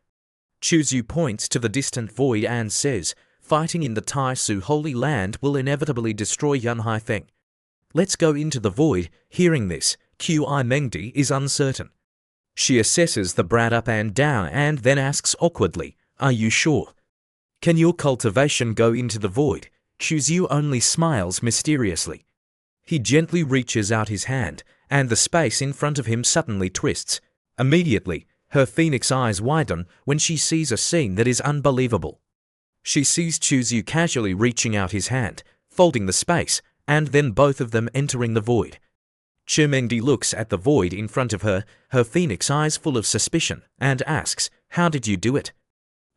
Chuzyu points to the distant void and says, "Fighting in the Taisu Holy Land will inevitably destroy Yun Haifeng. Let's go into the void." Hearing this, Mengdi is uncertain. She assesses the brat up and down and then asks awkwardly, "Are you sure? Can your cultivation go into the void?" Chuzyu only smiles mysteriously. He gently reaches out his hand, and the space in front of him suddenly twists. Immediately, her phoenix eyes widen when she sees a scene that is unbelievable. She sees Chuzyu casually reaching out his hand, folding the space, and then both of them entering the void. Chomengdi looks at the void in front of her, her phoenix eyes full of suspicion, and asks, "How did you do it?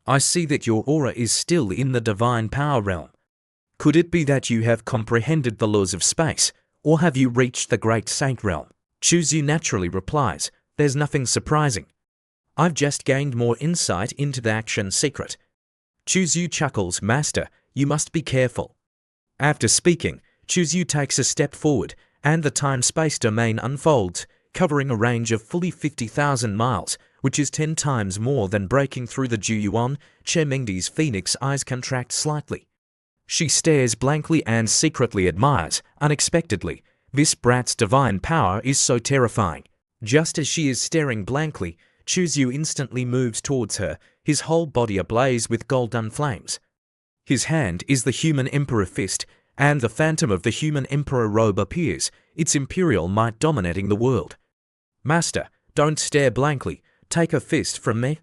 I see that your aura is still in the divine power realm. Could it be that you have comprehended the laws of space, or have you reached the great saint realm?" Chuzyu naturally replies, "There's nothing surprising. I've just gained more insight into the action secret." Chuzyu chuckles, "Master, you must be careful." After speaking, Chuzyu takes a step forward, and the time-space domain unfolds, covering a range of fully 50,000 miles, which is 10 times more than breaking through the Juyuan. Chemengdi's phoenix eyes contract slightly. She stares blankly and secretly admires, unexpectedly. This brat's divine power is so terrifying. Just as she is staring blankly, Chuzyu instantly moves towards her, his whole body ablaze with golden flames. His hand is the human emperor fist, and the phantom of the human emperor robe appears, its imperial might dominating the world. Master, don't stare blankly, take a fist from me.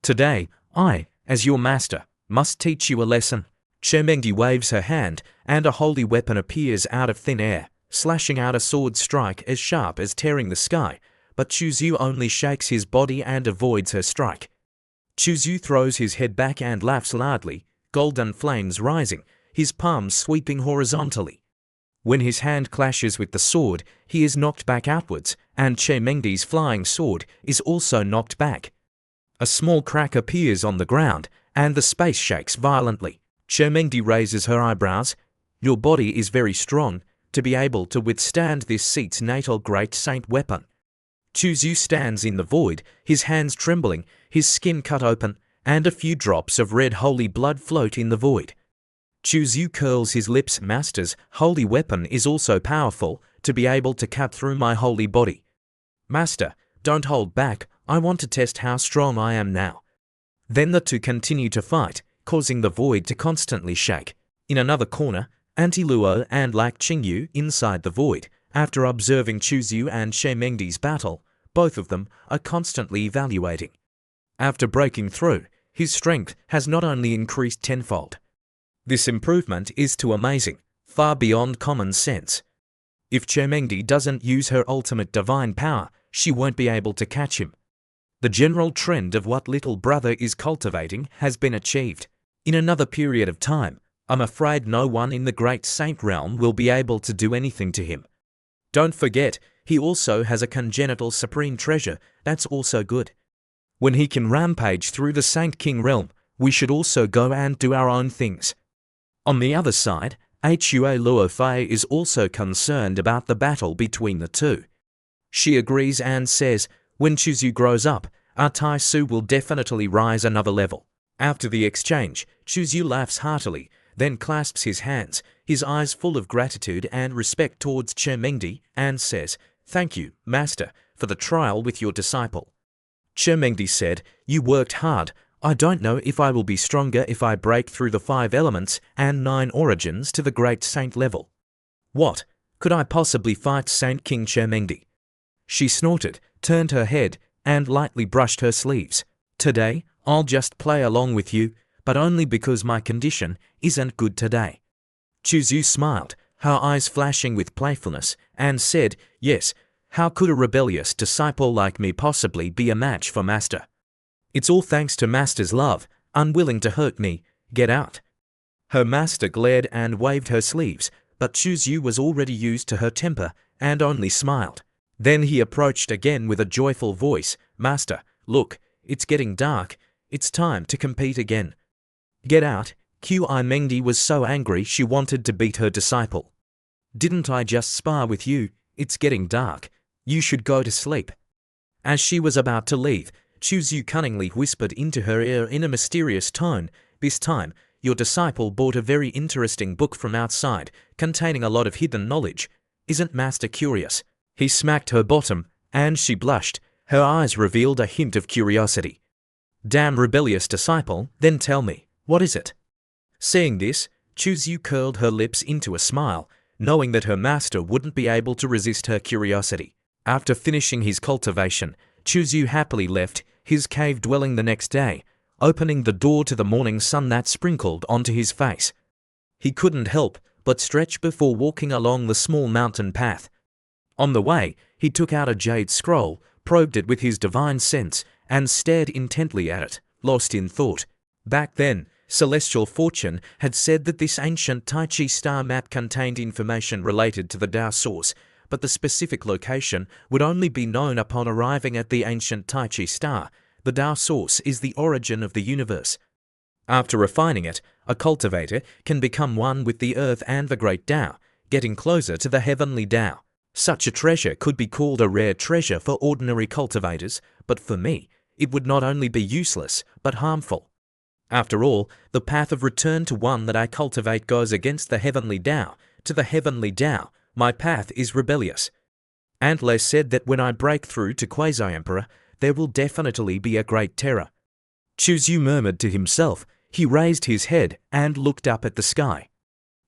Today, I, as your master, must teach you a lesson. Chemengdi waves her hand, and a holy weapon appears out of thin air, slashing out a sword strike as sharp as tearing the sky, but Chuzyu only shakes his body and avoids her strike. Chuzyu throws his head back and laughs loudly, golden flames rising, his palms sweeping horizontally. When his hand clashes with the sword, he is knocked back outwards, and Chemengdi's flying sword is also knocked back. A small crack appears on the ground, and the space shakes violently. Chemengdi raises her eyebrows. Your body is very strong to be able to withstand this seat's natal great saint weapon. Chuzyu stands in the void, his hands trembling, his skin cut open, and a few drops of red holy blood float in the void. Chuzyu curls his lips. Master's holy weapon is also powerful to be able to cut through my holy body. Master, don't hold back, I want to test how strong I am now. Then the two continue to fight, causing the void to constantly shake. In another corner, Auntie Luo and Lak Qingyu inside the void, after observing Chuzyu and Chemengdi's battle, both of them are constantly evaluating. After breaking through, his strength has not only increased tenfold. This improvement is too amazing, far beyond common sense. If Chemengdi doesn't use her ultimate divine power, she won't be able to catch him. The general trend of what little brother is cultivating has been achieved. In another period of time, I'm afraid no one in the great saint realm will be able to do anything to him. Don't forget, he also has a congenital supreme treasure that's also good. When he can rampage through the Saint King realm, we should also go and do our own things. On the other side, Hua Luofei is also concerned about the battle between the two. She agrees and says, when Chuzyu grows up, our Tai Su will definitely rise another level. After the exchange, Chuzyu laughs heartily, then clasps his hands, his eyes full of gratitude and respect towards Chemengdi, and says, Thank you, Master, for the trial with your disciple. Chemengdi said, You worked hard. I don't know if I will be stronger if I break through the 5 elements and 9 origins to the great saint level. What? Could I possibly fight Saint King Chemengdi? She snorted, turned her head, and lightly brushed her sleeves. Today, I'll just play along with you, but only because my condition isn't good today. Chuzyu smiled, her eyes flashing with playfulness, and said, Yes, how could a rebellious disciple like me possibly be a match for Master? It's all thanks to Master's love, unwilling to hurt me. Get out. Her master glared and waved her sleeves, but Chuzyu was already used to her temper and only smiled. Then he approached again with a joyful voice. Master, look, it's getting dark. It's time to compete again. Get out. Chemengdi was so angry she wanted to beat her disciple. Didn't I just spar with you? It's getting dark. You should go to sleep. As she was about to leave, Chuzyu cunningly whispered into her ear in a mysterious tone, This time, your disciple bought a very interesting book from outside, containing a lot of hidden knowledge. Isn't Master curious? He smacked her bottom, and she blushed. Her eyes revealed a hint of curiosity. Damn rebellious disciple, then tell me, what is it? Seeing this, Chuzyu curled her lips into a smile, knowing that her master wouldn't be able to resist her curiosity. After finishing his cultivation, Chuzyu happily left his cave dwelling the next day, opening the door to the morning sun that sprinkled onto his face. He couldn't help but stretch before walking along the small mountain path. On the way, he took out a jade scroll, probed it with his divine sense, and stared intently at it, lost in thought. Back then, Celestial Fortune had said that this ancient Tai Chi star map contained information related to the Tao source, but the specific location would only be known upon arriving at the ancient Tai Chi star. The Tao source is the origin of the universe. After refining it, a cultivator can become one with the earth and the great Tao, getting closer to the heavenly Tao. Such a treasure could be called a rare treasure for ordinary cultivators, but for me, it would not only be useless, but harmful. After all, the path of return to one that I cultivate goes against the heavenly Tao. To the heavenly Tao, my path is rebellious. Antler said that when I break through to Quasi-Emperor, there will definitely be a great terror. Chuzyu murmured to himself. He raised his head and looked up at the sky.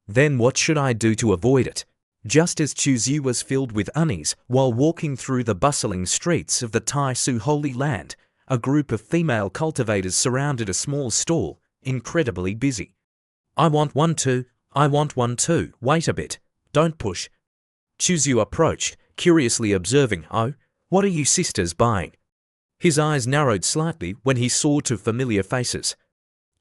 Then what should I do to avoid it? Just as Chuzyu was filled with unease while walking through the bustling streets of the Tai Su Holy Land, a group of female cultivators surrounded a small stall, incredibly busy. I want one too, wait a bit, don't push. Chuzyu approached, curiously observing, oh, what are you sisters buying? His eyes narrowed slightly when he saw two familiar faces.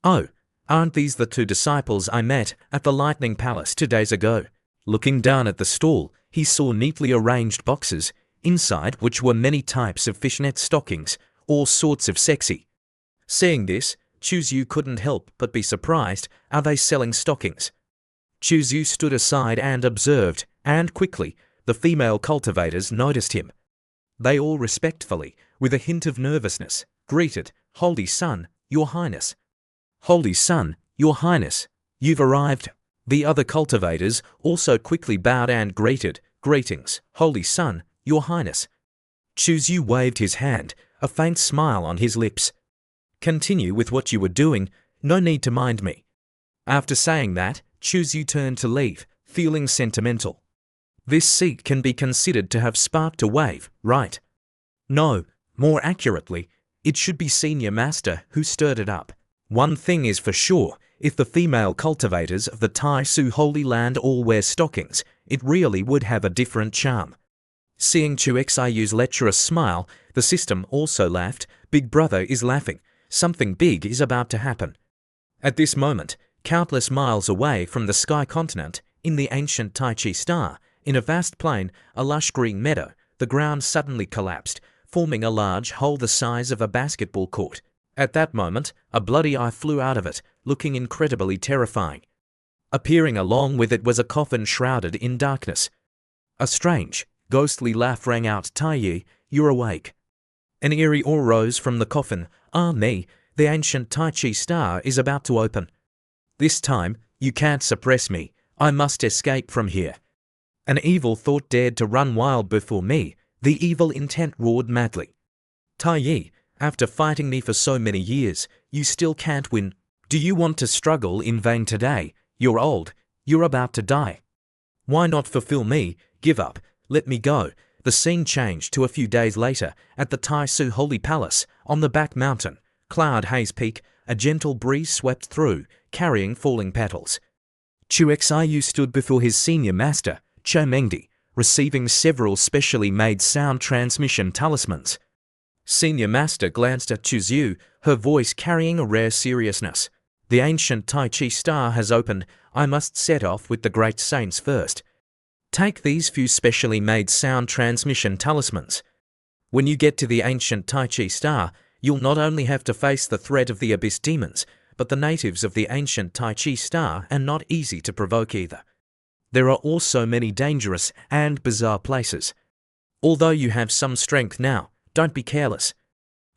Oh, aren't these the two disciples I met at the Lightning Palace 2 days ago? Looking down at the stall, he saw neatly arranged boxes, inside which were many types of fishnet stockings, all sorts of sexy. Seeing this, Chuzyu couldn't help but be surprised. Are they selling stockings? Chuzyu stood aside and observed, and quickly, the female cultivators noticed him. They all respectfully, with a hint of nervousness, greeted, Holy Son, Your Highness. Holy Son, Your Highness, you've arrived. The other cultivators also quickly bowed and greeted, Greetings, Holy Son, Your Highness. Chuzyu waved his hand, a faint smile on his lips. Continue with what you were doing, no need to mind me. After saying that, Chuzyu turned to leave, feeling sentimental. This seat can be considered to have sparked a wave, right? No, more accurately, it should be Senior Master who stirred it up. One thing is for sure, if the female cultivators of the Tai Su Holy Land all wear stockings, it really would have a different charm. Seeing Chu Xiyu's lecherous smile, the system also laughed. Big Brother is laughing. Something big is about to happen. At this moment, countless miles away from the sky continent, in the ancient Tai Chi star, in a vast plain, a lush green meadow, the ground suddenly collapsed, forming a large hole the size of a basketball court. At that moment, a bloody eye flew out of it, looking incredibly terrifying. Appearing along with it was a coffin shrouded in darkness. A strange, ghostly laugh rang out. Tai Yi, you're awake. An eerie awe rose from the coffin. Ah me, the ancient Tai Chi star is about to open. This time, you can't suppress me. I must escape from here. An evil thought dared to run wild before me. The evil intent roared madly. Tai Yi, after fighting me for so many years, you still can't win. Do you want to struggle in vain today? You're old. You're about to die. Why not fulfill me? Give up. Let me go. The scene changed to a few days later at the Tai Su Holy Palace on the back mountain, Cloud Haze Peak. A gentle breeze swept through, carrying falling petals. Chu Xiyu stood before his senior master, Cho Mengdi, receiving several specially made sound transmission talismans. Senior Master glanced at Chuzyu, her voice carrying a rare seriousness. The ancient Tai Chi star has opened. I must set off with the great saints first. Take these few specially made sound transmission talismans. When you get to the ancient Tai Chi star, you'll not only have to face the threat of the abyss demons, but the natives of the ancient Tai Chi star are not easy to provoke either. There are also many dangerous and bizarre places. Although you have some strength now, don't be careless.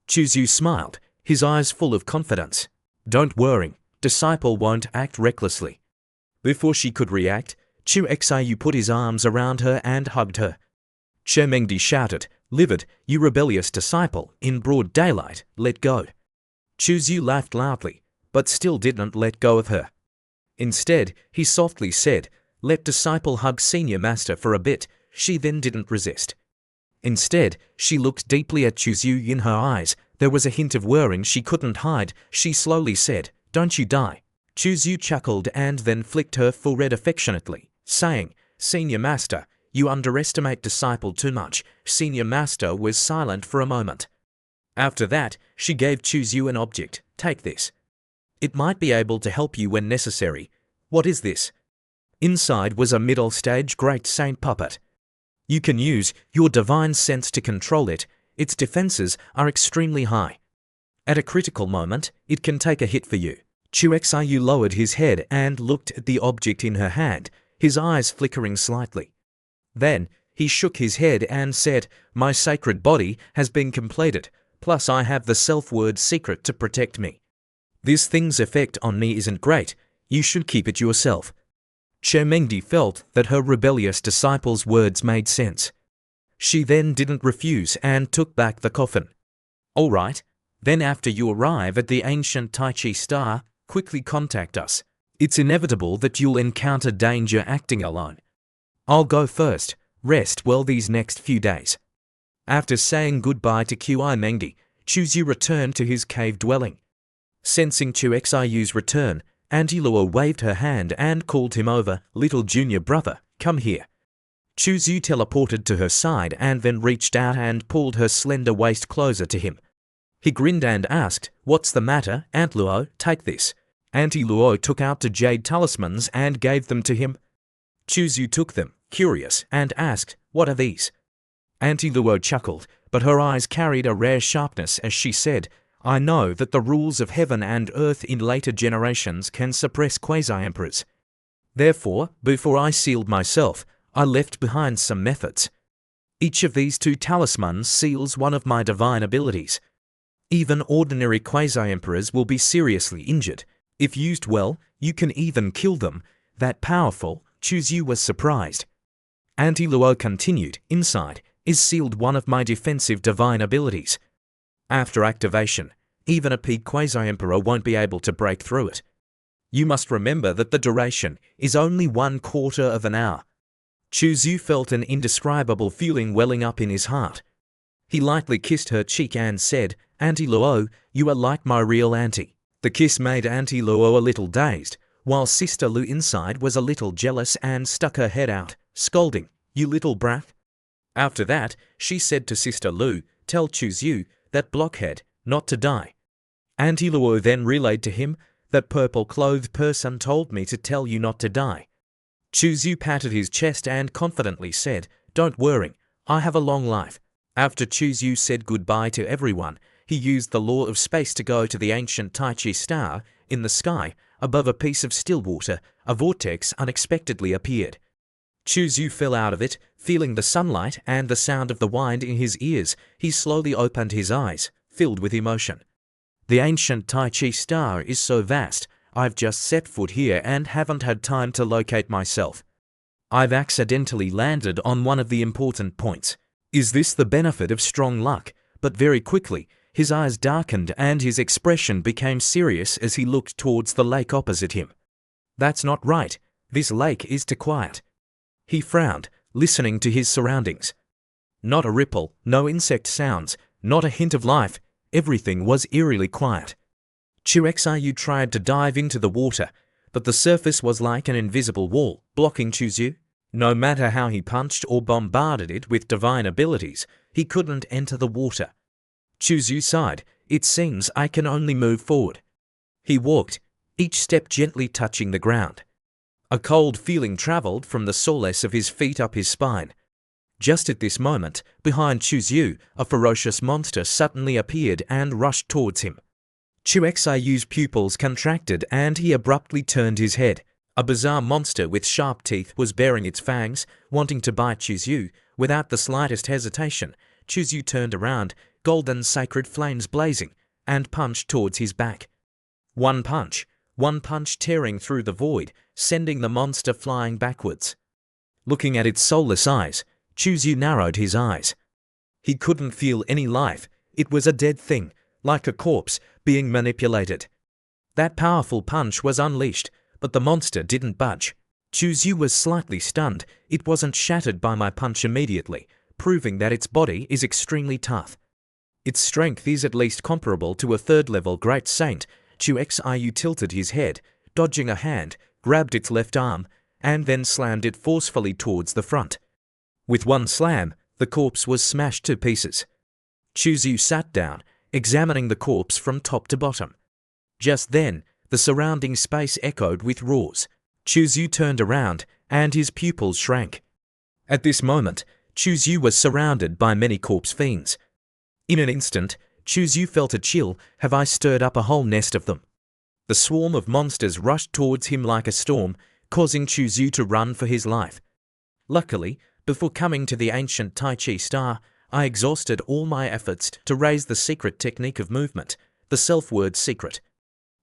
Chuzyu smiled, his eyes full of confidence. Don't worry, disciple won't act recklessly. Before she could react, Chu Xiyu put his arms around her and hugged her. Che Mengdi shouted, livid, you rebellious disciple, in broad daylight, let go. Chuzyu laughed loudly, but still didn't let go of her. Instead, he softly said, let disciple hug senior master for a bit. She then didn't resist. Instead, she looked deeply at Chuzyu in her eyes. There was a hint of worrying she couldn't hide. She slowly said, don't you die. Chuzyu chuckled and then flicked her forehead affectionately, saying, Senior Master, you underestimate disciple too much. Senior Master was silent for a moment. After that, she gave Chuzyu an object. Take this. It might be able to help you when necessary. What is this? Inside was a middle-stage Great Saint puppet. You can use your divine sense to control it. Its defenses are extremely high. At a critical moment, it can take a hit for you. Chu Xiyu lowered his head and looked at the object in her hand, his eyes flickering slightly. Then, he shook his head and said, my sacred body has been completed. Plus I have the self-word secret to protect me. This thing's effect on me isn't great. You should keep it yourself. Mengdi felt that her rebellious disciple's words made sense. She then didn't refuse and took back the coffin. All right, then after you arrive at the ancient Tai Chi star, quickly contact us. It's inevitable that you'll encounter danger acting alone. I'll go first. Rest well these next few days. After saying goodbye to Mengdi, Chuyu returned to his cave dwelling. Sensing Xiu's return, Auntie Luo waved her hand and called him over. Little junior brother, come here. Chuyu teleported to her side and then reached out and pulled her slender waist closer to him. He grinned and asked, "What's the matter, Aunt Luo? Take this." Auntie Luo took out the jade talismans and gave them to him. Chuyu took them, curious, and asked, "What are these?" Auntie Luo chuckled, but her eyes carried a rare sharpness as she said, "I know that the rules of heaven and earth in later generations can suppress quasi-emperors. Therefore, before I sealed myself, I left behind some methods. Each of these 2 talismans seals one of my divine abilities. Even ordinary quasi-emperors will be seriously injured. If used well, you can even kill them. That powerful." Chuyu was surprised. Auntie Luo continued, "Inside is sealed one of my defensive divine abilities. After activation, even a peak quasi-emperor won't be able to break through it. You must remember that the duration is only 1/4 of an hour." Chuyu felt an indescribable feeling welling up in his heart. He lightly kissed her cheek and said, "Auntie Luo, you are like my real auntie." The kiss made Auntie Luo a little dazed, while Sister Lu inside was a little jealous and stuck her head out, scolding, "You little brat." After that, she said to Sister Lu, "Tell Chuyu, that blockhead, not to die." Auntie Luo then relayed to him, "That purple-clothed person told me to tell you not to die." Chuyu patted his chest and confidently said, "Don't worry, I have a long life." After Chuyu said goodbye to everyone, he used the law of space to go to the ancient Tai Chi star. In the sky, above a piece of still water, a vortex unexpectedly appeared. Chuyu fell out of it, feeling the sunlight and the sound of the wind in his ears. He slowly opened his eyes, filled with emotion. The ancient Tai Chi star is so vast, I've just set foot here and haven't had time to locate myself. I've accidentally landed on one of the important points. Is this the benefit of strong luck? But very quickly, his eyes darkened and his expression became serious as he looked towards the lake opposite him. That's not right. This lake is too quiet. He frowned, listening to his surroundings. Not a ripple, no insect sounds, not a hint of life. Everything was eerily quiet. Xiu tried to dive into the water, but the surface was like an invisible wall, blocking Chuyu. No matter how he punched or bombarded it with divine abilities, he couldn't enter the water. Chuyu sighed, "It seems I can only move forward." He walked, each step gently touching the ground. A cold feeling traveled from the soles of his feet up his spine. Just at this moment, behind Chuyu, a ferocious monster suddenly appeared and rushed towards him. Xiu's pupils contracted and he abruptly turned his head. A bizarre monster with sharp teeth was baring its fangs, wanting to bite Chuyu. Without the slightest hesitation, Chuyu turned around, golden sacred flames blazing, and punched towards his back. One punch tearing through the void, sending the monster flying backwards. Looking at its soulless eyes, Chuyu narrowed his eyes. He couldn't feel any life. It was a dead thing, like a corpse, being manipulated. That powerful punch was unleashed, but the monster didn't budge. Chuyu was slightly stunned. It wasn't shattered by my punch immediately, proving that its body is extremely tough. Its strength is at least comparable to a third-level great saint. Xiu tilted his head, dodging a hand, grabbed its left arm, and then slammed it forcefully towards the front. With one slam, the corpse was smashed to pieces. Chuyu sat down, examining the corpse from top to bottom. Just then, the surrounding space echoed with roars. Chuyu turned around, and his pupils shrank. At this moment, Chuyu was surrounded by many corpse fiends. In an instant, Chuyu felt a chill. Have I stirred up a whole nest of them? The swarm of monsters rushed towards him like a storm, causing Chuyu to run for his life. Luckily, before coming to the ancient Tai Chi star, I exhausted all my efforts to raise the secret technique of movement, the self-word secret.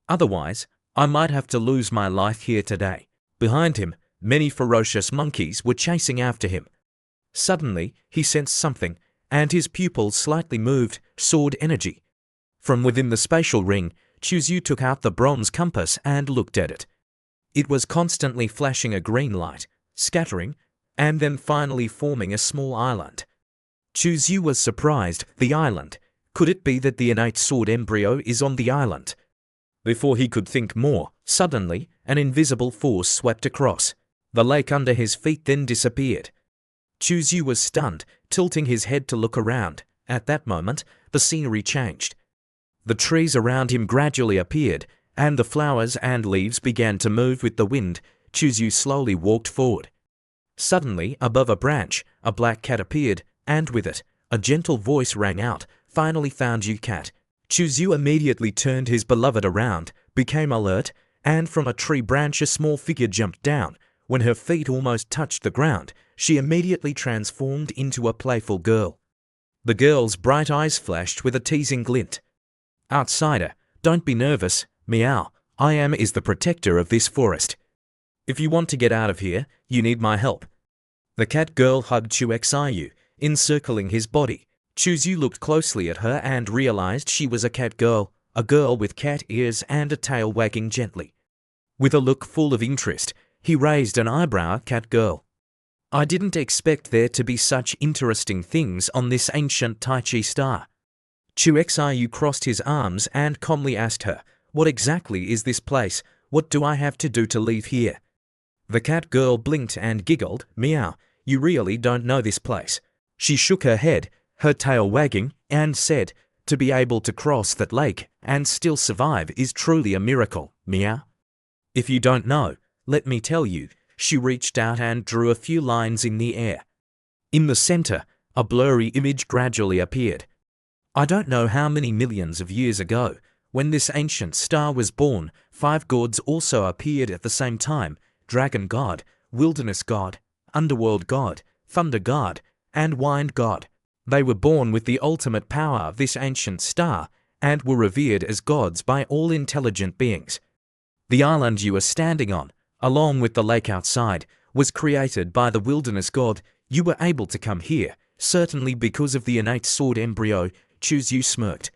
Otherwise, I might have to lose my life here today. Behind him, many ferocious monkeys were chasing after him. Suddenly, he sensed something, and his pupils slightly moved, sword energy. From within the spatial ring, Chuzyu took out the bronze compass and looked at it. It was constantly flashing a green light, scattering, and then finally forming a small island. Chuzyu was surprised. The island. Could it be that the innate sword embryo is on the island? Before he could think more, suddenly, an invisible force swept across. The lake under his feet then disappeared. Chuzyu was stunned, tilting his head to look around. At that moment, the scenery changed. The trees around him gradually appeared, and the flowers and leaves began to move with the wind. Chuzyu slowly walked forward. Suddenly, above a branch, a black cat appeared, and with it, a gentle voice rang out, "Finally found you, cat." Chuzyu immediately turned his beloved around, became alert, and from a tree branch a small figure jumped down. When her feet almost touched the ground, she immediately transformed into a playful girl. The girl's bright eyes flashed with a teasing glint. "Outsider, don't be nervous, meow. I is the protector of this forest. If you want to get out of here, you need my help." The cat girl hugged Chuzyu, encircling his body. Chuzyu looked closely at her and realized she was a cat girl, a girl with cat ears and a tail wagging gently. With a look full of interest, he raised an eyebrow. "Cat girl, I didn't expect there to be such interesting things on this ancient Tai Chi star." Chuzyu crossed his arms and calmly asked her, "What exactly is this place? What do I have to do to leave here?" The cat girl blinked and giggled. "Meow, you really don't know this place." She shook her head, her tail wagging, and said, "To be able to cross that lake and still survive is truly a miracle, meow. If you don't know, let me tell you." She reached out and drew a few lines in the air. In the center, a blurry image gradually appeared. "I don't know how many millions of years ago, when this ancient star was born, 5 gods also appeared at the same time: Dragon God, Wilderness God, Underworld God, Thunder God, and Wind God. They were born with the ultimate power of this ancient star and were revered as gods by all intelligent beings. The island you are standing on, along with the lake outside, was created by the Wilderness God. You were able to come here, certainly because of the innate sword embryo." Chuzyu smirked.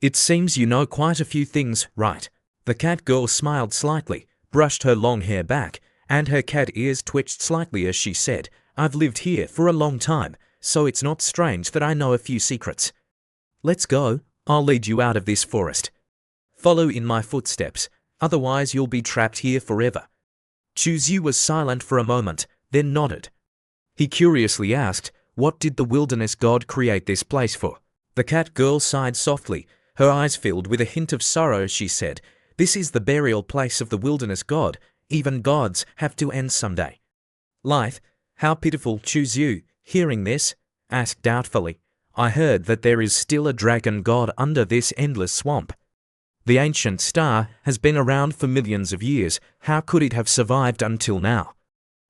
"It seems you know quite a few things, right?" The cat girl smiled slightly, brushed her long hair back, and her cat ears twitched slightly as she said, "I've lived here for a long time, so it's not strange that I know a few secrets. Let's go, I'll lead you out of this forest. Follow in my footsteps, otherwise you'll be trapped here forever." Chuzyu was silent for a moment, then nodded. He curiously asked, "What did the Wilderness God create this place for?" The cat girl sighed softly, her eyes filled with a hint of sorrow. She said, "This is the burial place of the Wilderness God. Even gods have to end someday." "Life, how pitiful." Chuzyu, hearing this, asked doubtfully, "I heard that there is still a dragon god under this endless swamp. The ancient star has been around for millions of years. How could it have survived until now?"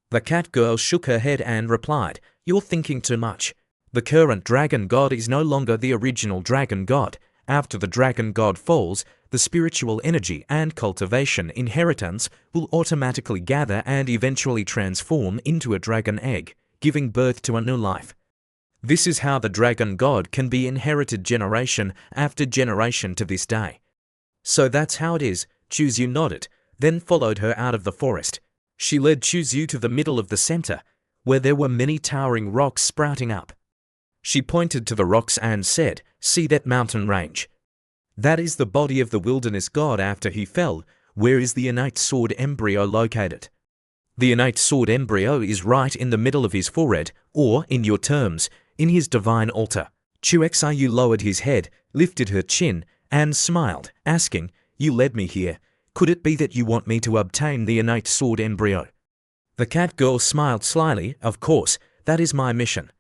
The cat girl shook her head and replied, "You're thinking too much. The current dragon god is no longer the original dragon god. After the dragon god falls, the spiritual energy and cultivation inheritance will automatically gather and eventually transform into a dragon egg, giving birth to a new life. This is how the dragon god can be inherited generation after generation to this day." "So that's how it is." Chuzyu nodded, then followed her out of the forest. She led Chuzyu to the middle of the center, where there were many towering rocks sprouting up. She pointed to the rocks and said, "See that mountain range? That is the body of the Wilderness God after he fell. Where is the innate sword embryo located?" "The innate sword embryo is right in the middle of his forehead, or, in your terms, in his divine altar." Chuzyu lowered his head, lifted her chin, and smiled, asking, "You led me here. Could it be that you want me to obtain the innate sword embryo?" The cat girl smiled slyly. "Of course, that is my mission.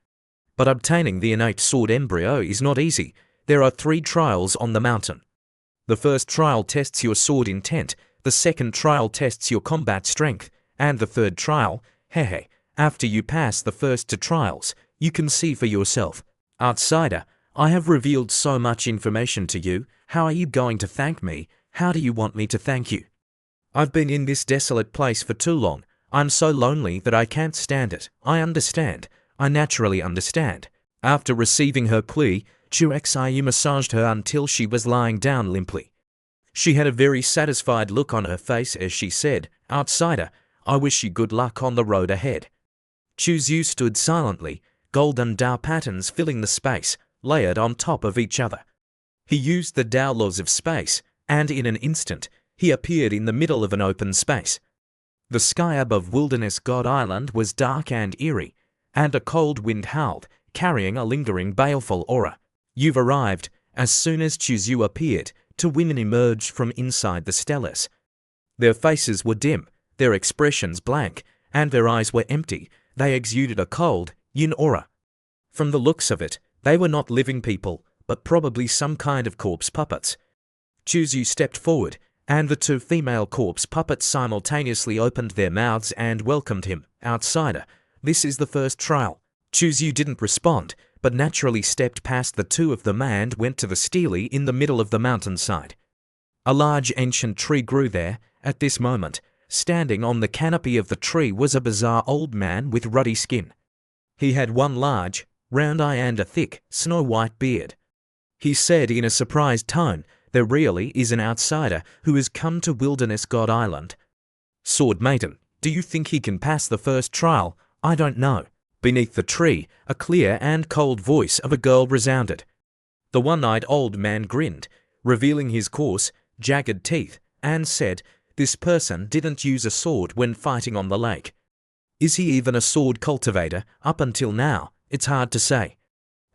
But obtaining the innate sword embryo is not easy. There are 3 trials on the mountain. The first trial tests your sword intent, the second trial tests your combat strength, and the third trial, after you pass the first 2 trials, you can see for yourself." Outsider, I have revealed so much information to you. How are you going to thank me? How do you want me to thank you? I've been in this desolate place for too long. I'm so lonely that I can't stand it. I understand. I naturally understand. After receiving her plea, Xiu massaged her until she was lying down limply. She had a very satisfied look on her face as she said, "Outsider, I wish you good luck on the road ahead." Xiu stood silently, golden Dao patterns filling the space, layered on top of each other. He used the Dao laws of space, and in an instant, he appeared in the middle of an open space. The sky above Wilderness God Island was dark and eerie, and a cold wind howled, carrying a lingering baleful aura. "You've arrived." As soon as Xiu appeared, two women emerged from inside the stellars. Their faces were dim, their expressions blank, and their eyes were empty. They exuded a cold, yin aura. From the looks of it, they were not living people, but probably some kind of corpse puppets. Xiu stepped forward, and the two female corpse puppets simultaneously opened their mouths and welcomed him. "Outsider, this is the first trial." Xiu didn't respond, but naturally stepped past the two of them and went to the stele in the middle of the mountainside. A large ancient tree grew there. At this moment, standing on the canopy of the tree was a bizarre old man with ruddy skin. He had one large, round eye and a thick, snow-white beard. He said in a surprised tone, "There really is an outsider who has come to Wilderness God Island." "Sword Maiden, do you think he can pass the first trial?" "I don't know." Beneath the tree, a clear and cold voice of a girl resounded. The one-eyed old man grinned, revealing his coarse, jagged teeth, and said, "This person didn't use a sword when fighting on the lake. Is he even a sword cultivator? Up until now, it's hard to say.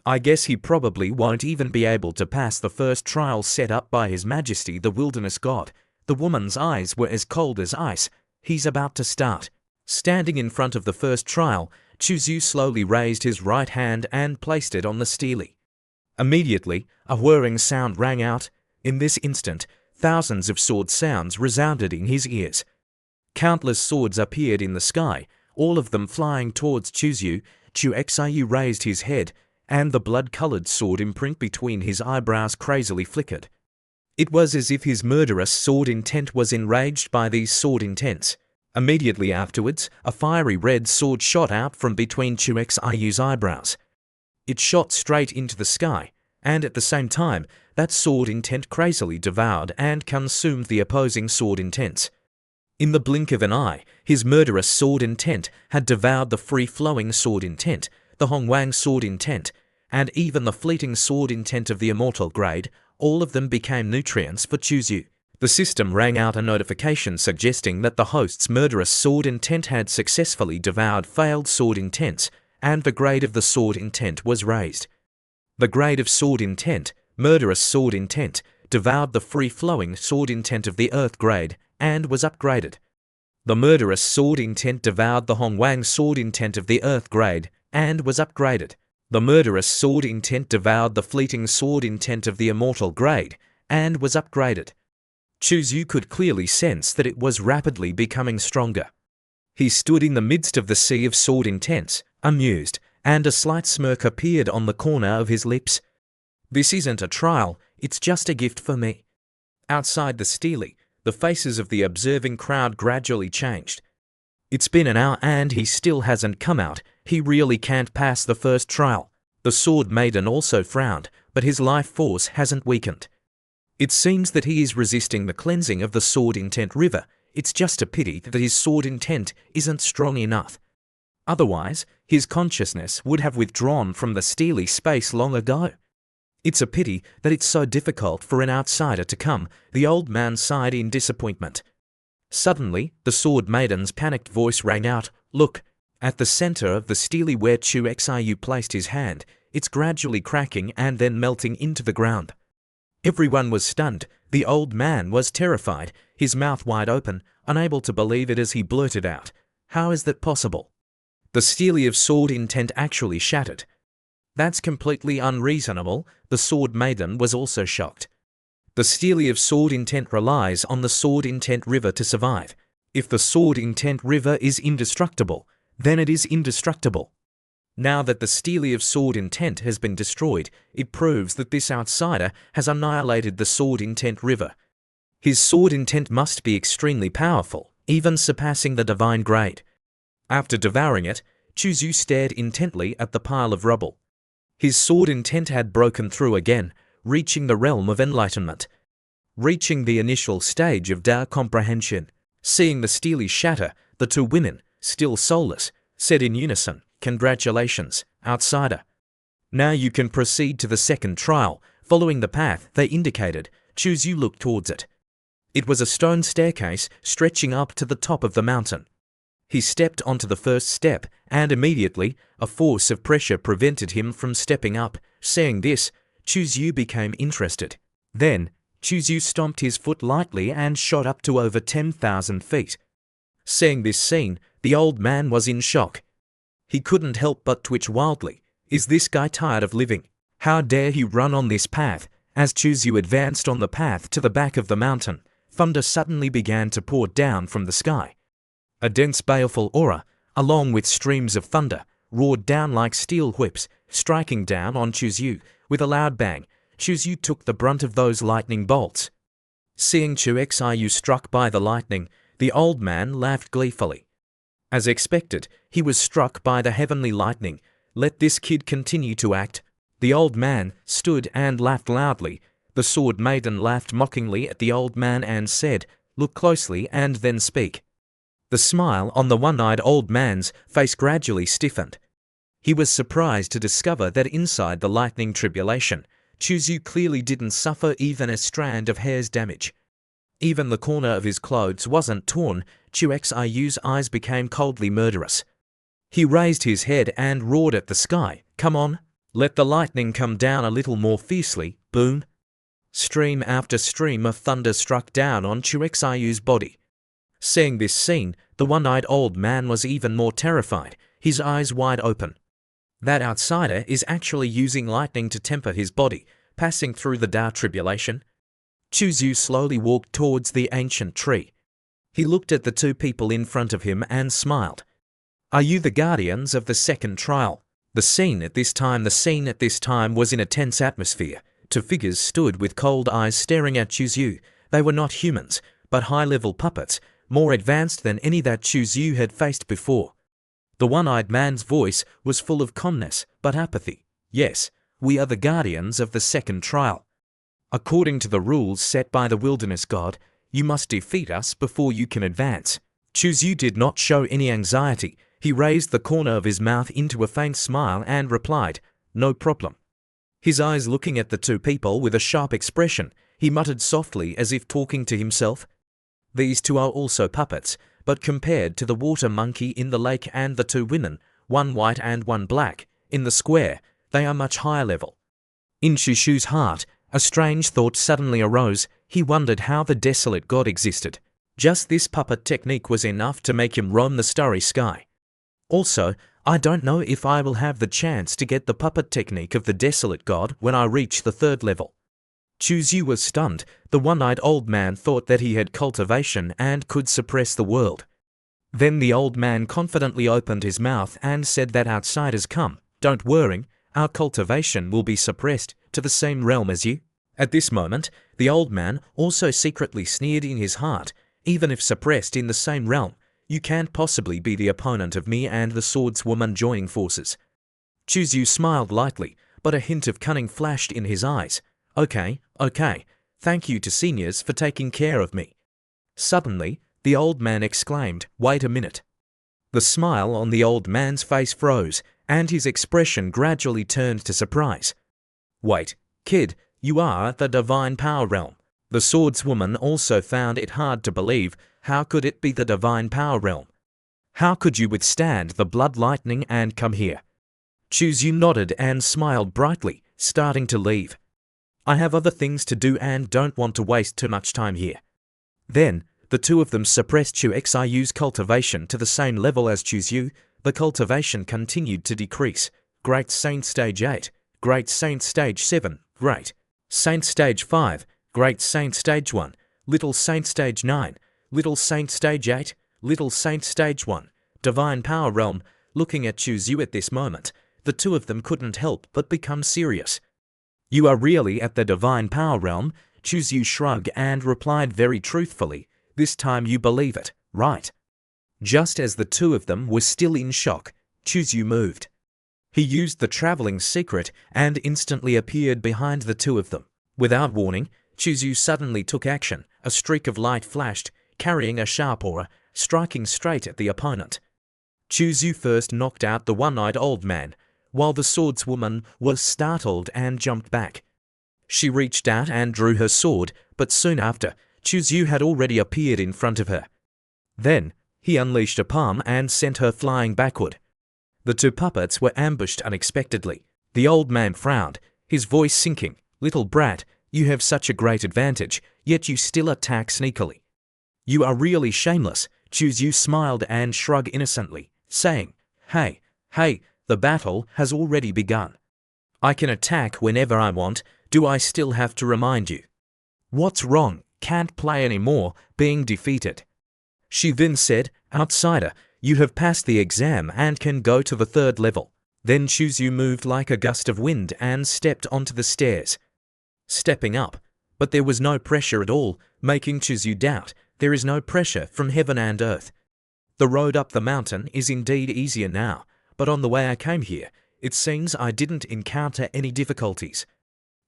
I guess he probably won't even be able to pass the first trial set up by His Majesty the Wilderness God." The woman's eyes were as cold as ice. "He's about to start." Standing in front of the first trial, Xiu slowly raised his right hand and placed it on the stele. Immediately, a whirring sound rang out. In this instant, thousands of sword sounds resounded in his ears. Countless swords appeared in the sky, all of them flying towards Xiu. Xiu raised his head, and the blood-colored sword imprint between his eyebrows crazily flickered. It was as if his murderous sword intent was enraged by these sword intents. Immediately afterwards, a fiery red sword shot out from between Xiu's eyebrows. It shot straight into the sky, and at the same time, that sword intent crazily devoured and consumed the opposing sword intents. In the blink of an eye, his murderous sword intent had devoured the free-flowing sword intent, the Hongwang sword intent, and even the fleeting sword intent of the immortal grade. All of them became nutrients for Xiu. The system rang out a notification suggesting that the host's murderous sword intent had successfully devoured failed sword intents, and the grade of the sword intent was raised. The grade of sword intent, murderous sword intent, devoured the free-flowing sword intent of the earth grade, and was upgraded. The murderous sword intent devoured the Hongwang sword intent of the earth grade, and was upgraded. The murderous sword intent devoured the fleeting sword intent of the immortal grade, and was upgraded. Xiu could clearly sense that it was rapidly becoming stronger. He stood in the midst of the sea of sword intents, amused, and a slight smirk appeared on the corner of his lips. "This isn't a trial, it's just a gift for me." Outside the stele, the faces of the observing crowd gradually changed. "It's been an hour and he still hasn't come out. He really can't pass the first trial." The Sword Maiden also frowned, but his life force hasn't weakened. "It seems that he is resisting the cleansing of the sword intent river. It's just a pity that his sword intent isn't strong enough. Otherwise, his consciousness would have withdrawn from the steely space long ago. It's a pity that it's so difficult for an outsider to come." The old man sighed in disappointment. Suddenly, the Sword Maiden's panicked voice rang out, "Look!" At the center of the stele where Xiu placed his hand, it's gradually cracking and then melting into the ground. Everyone was stunned. The old man was terrified, his mouth wide open, unable to believe it as he blurted out, "How is that possible? The stele of sword intent actually shattered." "That's completely unreasonable." The Sword Maiden was also shocked. "The stele of sword intent relies on the sword intent river to survive. If the sword intent river is indestructible, then it is indestructible." Now that the stele of sword intent has been destroyed, it proves that this outsider has annihilated the sword intent river. His sword intent must be extremely powerful, even surpassing the divine grade. After devouring it, Chuzyu stared intently at the pile of rubble. His sword intent had broken through again, reaching the realm of enlightenment. Reaching the initial stage of Tao comprehension. Seeing the stele shatter, the two women, still soulless, said in unison, "Congratulations, outsider. Now you can proceed to the second trial." Following the path they indicated, Chuzyu looked towards it. It was a stone staircase stretching up to the top of the mountain. He stepped onto the first step, and immediately a force of pressure prevented him from stepping up. Seeing this, Chuzyu became interested. Then, Chuzyu stomped his foot lightly and shot up to over 10,000 feet. Seeing this scene, the old man was in shock. He couldn't help but twitch wildly. Is this guy tired of living? How dare he run on this path? As Chuzyu advanced on the path to the back of the mountain, thunder suddenly began to pour down from the sky. A dense baleful aura, along with streams of thunder, roared down like steel whips, striking down on Chuzyu. With a loud bang, Chuzyu took the brunt of those lightning bolts. Seeing Chuzyu struck by the lightning, the old man laughed gleefully. As expected, he was struck by the heavenly lightning. Let this kid continue to act. The old man stood and laughed loudly. The sword maiden laughed mockingly at the old man and said, "Look closely and then speak." The smile on the one-eyed old man's face gradually stiffened. He was surprised to discover that inside the lightning tribulation, Chuzyu clearly didn't suffer even a strand of hair's damage. Even the corner of his clothes wasn't torn. Chuzyu's eyes became coldly murderous. He raised his head and roared at the sky, "Come on, let the lightning come down a little more fiercely." Boom! Stream after stream of thunder struck down on Chuzyu's body. Seeing this scene, the one-eyed old man was even more terrified, his eyes wide open. That outsider is actually using lightning to temper his body, passing through the Tao tribulation. Chuzyu slowly walked towards the ancient tree. He looked at the two people in front of him and smiled. "Are you the guardians of the second trial?" The scene at this time was in a tense atmosphere. Two figures stood with cold eyes staring at Chuzyu. They were not humans, but high-level puppets, more advanced than any that Chuzyu had faced before. The one-eyed man's voice was full of calmness, but apathy. "Yes, we are the guardians of the second trial. According to the rules set by the wilderness god, you must defeat us before you can advance." Chuzyu did not show any anxiety. He raised the corner of his mouth into a faint smile and replied, "No problem." His eyes looking at the two people with a sharp expression, he muttered softly as if talking to himself. These two are also puppets, but compared to the water monkey in the lake and the two women, one white and one black, in the square, they are much higher level. In Chuzhu's heart, a strange thought suddenly arose. He wondered how the desolate god existed. Just this puppet technique was enough to make him roam the starry sky. Also, I don't know if I will have the chance to get the puppet technique of the desolate god when I reach the third level. Chuzyu was stunned. The one-eyed old man thought that he had cultivation and could suppress the world. Then the old man confidently opened his mouth and said that outsiders come. "Don't worry, our cultivation will be suppressed to the same realm as you." At this moment, the old man also secretly sneered in his heart. "Even if suppressed in the same realm, you can't possibly be the opponent of me and the swordswoman joining forces." Chuzyu smiled lightly, but a hint of cunning flashed in his eyes. Okay. Thank you to seniors for taking care of me." Suddenly, the old man exclaimed, "Wait a minute." The smile on the old man's face froze, and his expression gradually turned to surprise. "Wait, kid, you are at the divine power realm." The swordswoman also found it hard to believe. How could it be the divine power realm? How could you withstand the blood lightning and come here? Chuzyu nodded and smiled brightly, starting to leave. "I have other things to do and don't want to waste too much time here." Then, the two of them suppressed Chuzyu's cultivation to the same level as Chuzyu. The cultivation continued to decrease. Great Saint Stage 8, Great Saint Stage 7, Great Saint Stage 5, Great Saint Stage 1, Little Saint Stage 9, Little Saint Stage 8, Little Saint Stage 1, Divine Power Realm. Looking at Chuzyu at this moment, the two of them couldn't help but become serious. "You are really at the divine power realm?" Chuzyu shrugged and replied very truthfully, "This time you believe it, right?" Just as the two of them were still in shock, Chuzyu moved. He used the traveling secret and instantly appeared behind the two of them. Without warning, Chuzyu suddenly took action. A streak of light flashed, carrying a sharp aura, striking straight at the opponent. Chuzyu first knocked out the one-eyed old man, while the swordswoman was startled and jumped back. She reached out and drew her sword, but soon after, Chuzyu had already appeared in front of her. Then, he unleashed a palm and sent her flying backward. The two puppets were ambushed unexpectedly. The old man frowned, his voice sinking. "Little brat, you have such a great advantage, yet you still attack sneakily. You are really shameless." Chuzyu smiled and shrugged innocently, saying, Hey, the battle has already begun. I can attack whenever I want. Do I still have to remind you?" "What's wrong? Can't play anymore, being defeated." She then said, "Outsider, you have passed the exam and can go to the 3rd level." Then Chuzyu moved like a gust of wind and stepped onto the stairs. Stepping up, but there was no pressure at all, making Chuzyu doubt there is no pressure from heaven and earth. The road up the mountain is indeed easier now, but on the way I came here, it seems I didn't encounter any difficulties.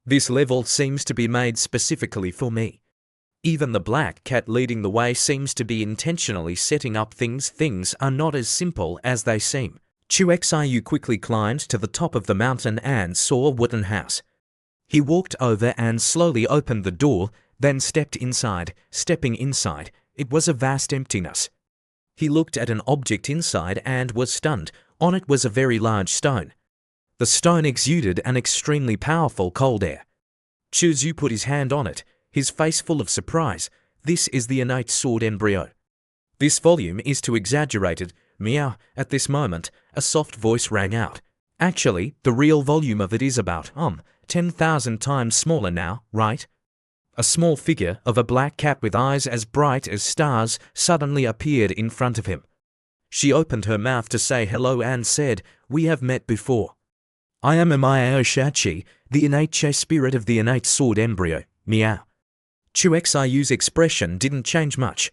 This level seems to be made specifically for me. Even the black cat leading the way seems to be intentionally setting up things. Things are not as simple as they seem. Chuexiu quickly climbed to the top of the mountain and saw a wooden house. He walked over and slowly opened the door, then stepped inside. Stepping inside, it was a vast emptiness. He looked at an object inside and was stunned. On it was a very large stone. The stone exuded an extremely powerful cold air. Chuzyu put his hand on it, his face full of surprise. "This is the innate sword embryo. This volume is too exaggerated." Meow. At this moment, a soft voice rang out. "Actually, the real volume of it is about 10,000 times smaller now, right?" A small figure of a black cat with eyes as bright as stars suddenly appeared in front of him. She opened her mouth to say hello and said, "We have met before. I am Amayo Shachi, the innate spirit of the innate sword embryo." Meow. Chuexiyu's expression didn't change much.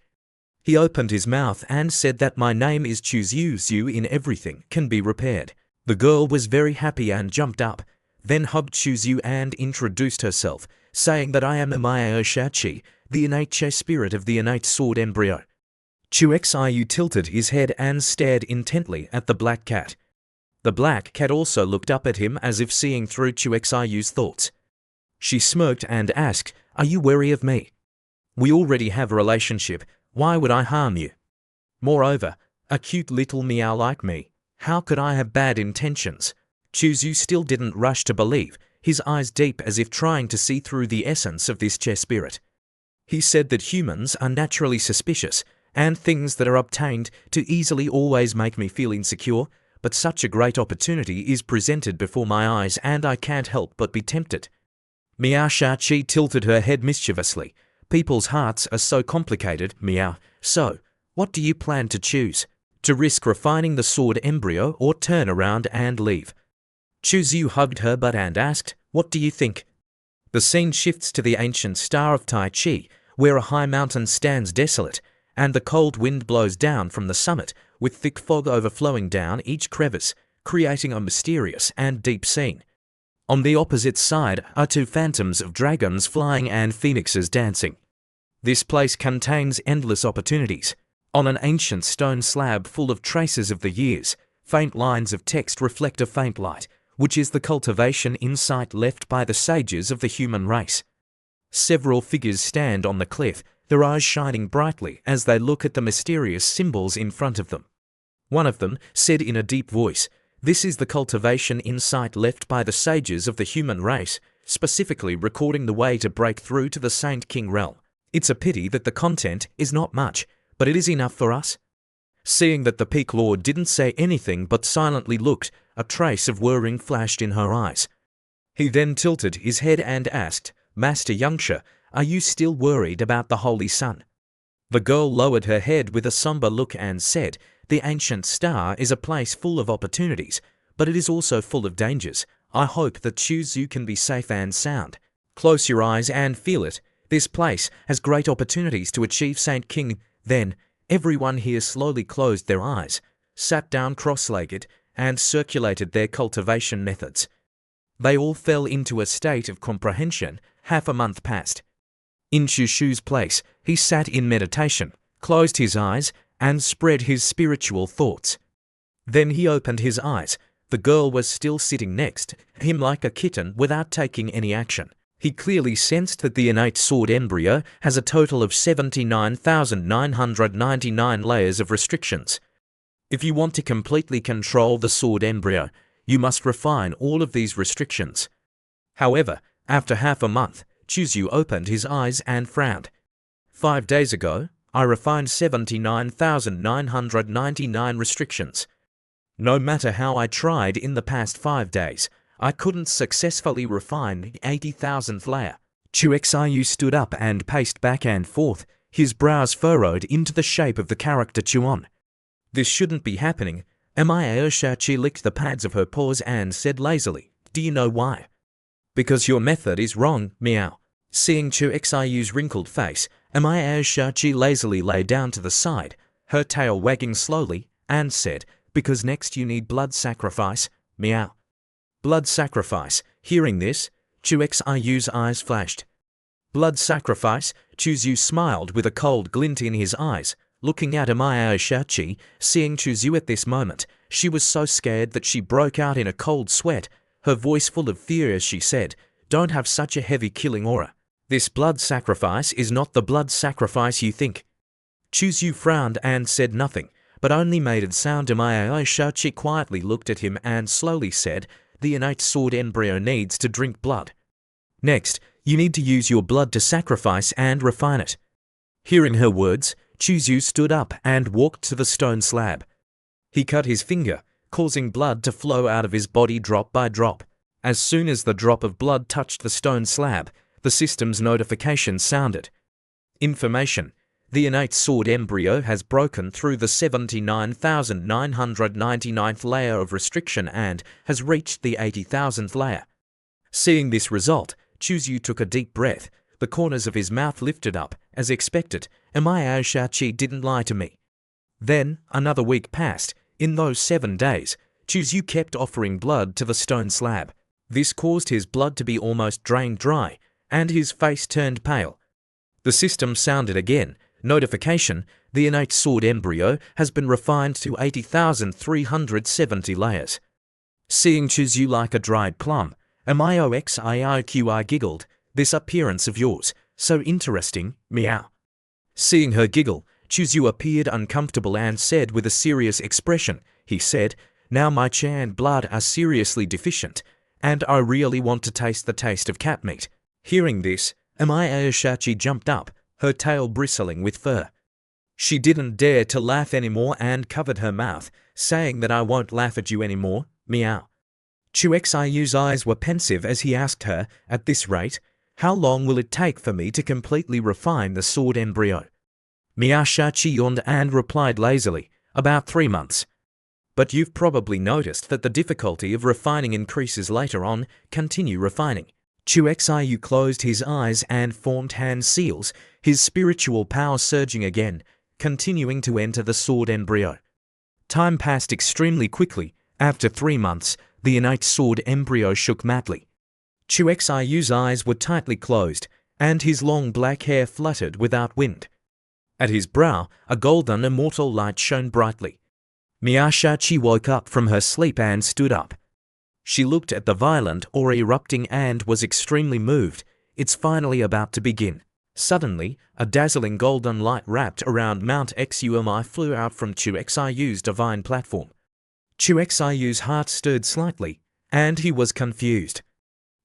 He opened his mouth and said that my name is Chuzyu in everything can be repaired. The girl was very happy and jumped up, then hugged Chuzyu and introduced herself, saying that I am Amayo Shachi, the innate spirit of the innate sword embryo. Chuexiu tilted his head and stared intently at the black cat. The black cat also looked up at him as if seeing through Chuexiyu's thoughts. She smirked and asked, "Are you wary of me? We already have a relationship. Why would I harm you? Moreover, a cute little meow like me. How could I have bad intentions?" Chuzyu still didn't rush to believe, his eyes deep as if trying to see through the essence of this spirit. He said that humans are naturally suspicious, and things that are obtained too easily always make me feel insecure, but such a great opportunity is presented before my eyes and I can't help but be tempted. Meow Shachi tilted her head mischievously. "People's hearts are so complicated, Meow. So, what do you plan to choose? To risk refining the sword embryo or turn around and leave?" Chuzyu hugged her butt and asked, "What do you think?" The scene shifts to the ancient star of Tai Chi, where a high mountain stands desolate, and the cold wind blows down from the summit, with thick fog overflowing down each crevice, creating a mysterious and deep scene. On the opposite side are two phantoms of dragons flying and phoenixes dancing. This place contains endless opportunities. On an ancient stone slab full of traces of the years, faint lines of text reflect a faint light, which is the cultivation insight left by the sages of the human race. Several figures stand on the cliff, their eyes shining brightly as they look at the mysterious symbols in front of them. One of them said in a deep voice, "This is the cultivation insight left by the sages of the human race, specifically recording the way to break through to the Saint King realm. It's a pity that the content is not much, but it is enough for us." Seeing that the Peak Lord didn't say anything but silently looked, a trace of worrying flashed in her eyes. He then tilted his head and asked, "Master Youngsha, are you still worried about the Holy Sun?" The girl lowered her head with a somber look and said, "The ancient star is a place full of opportunities, but it is also full of dangers. I hope that Chuzu can be safe and sound. Close your eyes and feel it. This place has great opportunities to achieve Saint King. Then, everyone here slowly closed their eyes, sat down cross-legged, and circulated their cultivation methods. They all fell into a state of comprehension. Half a month passed. In Chushu's place, he sat in meditation, closed his eyes, and spread his spiritual thoughts. Then he opened his eyes. The girl was still sitting next to him like a kitten without taking any action. He clearly sensed that the innate sword embryo has a total of 79,999 layers of restrictions. If you want to completely control the sword embryo, you must refine all of these restrictions. However, after half a month, Chuzu opened his eyes and frowned. 5 days ago, I refined 79,999 restrictions. No matter how I tried in the past 5 days, I couldn't successfully refine the 80,000th layer. Chuxiu stood up and paced back and forth, his brows furrowed into the shape of the character Chuon. This shouldn't be happening. Aoshachi licked the pads of her paws and said lazily, "Do you know why?" "Because your method is wrong, meow." Seeing Chuxiu's wrinkled face, Aoshachi lazily lay down to the side, her tail wagging slowly, and said, "Because next you need blood sacrifice, meow." Blood sacrifice. Hearing this, Chuxiu's eyes flashed. Blood sacrifice? Chuzu smiled with a cold glint in his eyes, looking at Aoshachi. Seeing Chuzu at this moment, she was so scared that she broke out in a cold sweat, her voice full of fear as she said, "Don't have such a heavy killing aura. This blood sacrifice is not the blood sacrifice you think." Chuzu frowned and said nothing, but only made a sound. Aoshachi quietly looked at him and slowly said, "The innate sword embryo needs to drink blood. Next, you need to use your blood to sacrifice and refine it." Hearing her words, Chuzu stood up and walked to the stone slab. He cut his finger, causing blood to flow out of his body drop by drop. As soon as the drop of blood touched the stone slab, the system's notification sounded. Information: the innate sword embryo has broken through the 79,999th layer of restriction and has reached the 80,000th layer. Seeing this result, Chuzu took a deep breath. The corners of his mouth lifted up, as expected. Aoshachi didn't lie to me. Then, another week passed. In those 7 days, Chuzu kept offering blood to the stone slab. This caused his blood to be almost drained dry, and his face turned pale. The system sounded again. Notification: the innate sword embryo has been refined to 80,370 layers. Seeing Chuzu like a dried plum, Mioxiqi giggled. "This appearance of yours, so interesting, meow." Seeing her giggle, Chuzu appeared uncomfortable and said with a serious expression, he said, "Now my chi and blood are seriously deficient, and I really want to taste the taste of cat meat." Hearing this, Aoshachi jumped up, her tail bristling with fur. She didn't dare to laugh anymore and covered her mouth, saying that "I won't laugh at you anymore, meow." Chuxiu's eyes were pensive as he asked her, "At this rate, how long will it take for me to completely refine the sword embryo?" Aoshachi yawned and replied lazily, "About 3 months. But you've probably noticed that the difficulty of refining increases later on. Continue refining." Chuxiu closed his eyes and formed hand seals, his spiritual power surging again, continuing to enter the sword embryo. Time passed extremely quickly. After 3 months, the innate sword embryo shook madly. Chuxiu's eyes were tightly closed, and his long black hair fluttered without wind. At his brow, a golden immortal light shone brightly. Aoshachi woke up from her sleep and stood up. She looked at the violent aura erupting and was extremely moved. It's finally about to begin. Suddenly, a dazzling golden light wrapped around Mount Xumi flew out from Chuxiu's divine platform. Chuxiu's heart stirred slightly, and he was confused.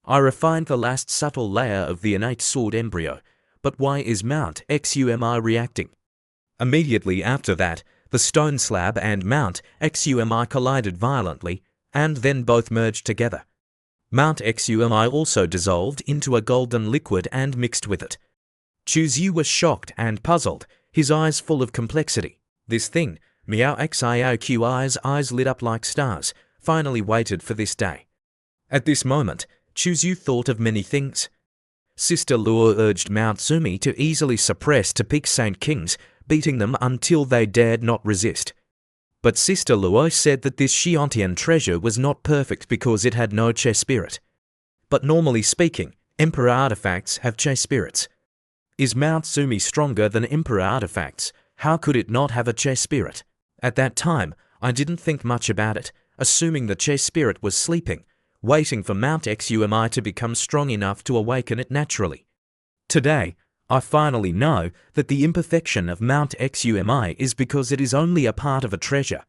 "I refined the last subtle layer of the innate sword embryo, but why is Mount Xumi reacting?" Immediately after that, the stone slab and Mount Xumi collided violently, and then both merged together. Mount Xumi also dissolved into a golden liquid and mixed with it. Chuzu was shocked and puzzled, his eyes full of complexity. This thing, Aoshachi's eyes lit up like stars. finally waited for this day. At this moment, Chuzyu thought of many things. Sister Luo urged Mount Sumi to easily suppress to pick Saint Kings, beating them until they dared not resist. But Sister Luo said that this Xiantian treasure was not perfect because it had no Che spirit. But normally speaking, Emperor artifacts have Che spirits. Is Mount Sumi stronger than Emperor artifacts? How could it not have a Che spirit? At that time, I didn't think much about it, assuming the Che spirit was sleeping, waiting for Mount Xumi to become strong enough to awaken it naturally. Today, I finally know that the imperfection of Mount Xumi is because it is only a part of a treasure.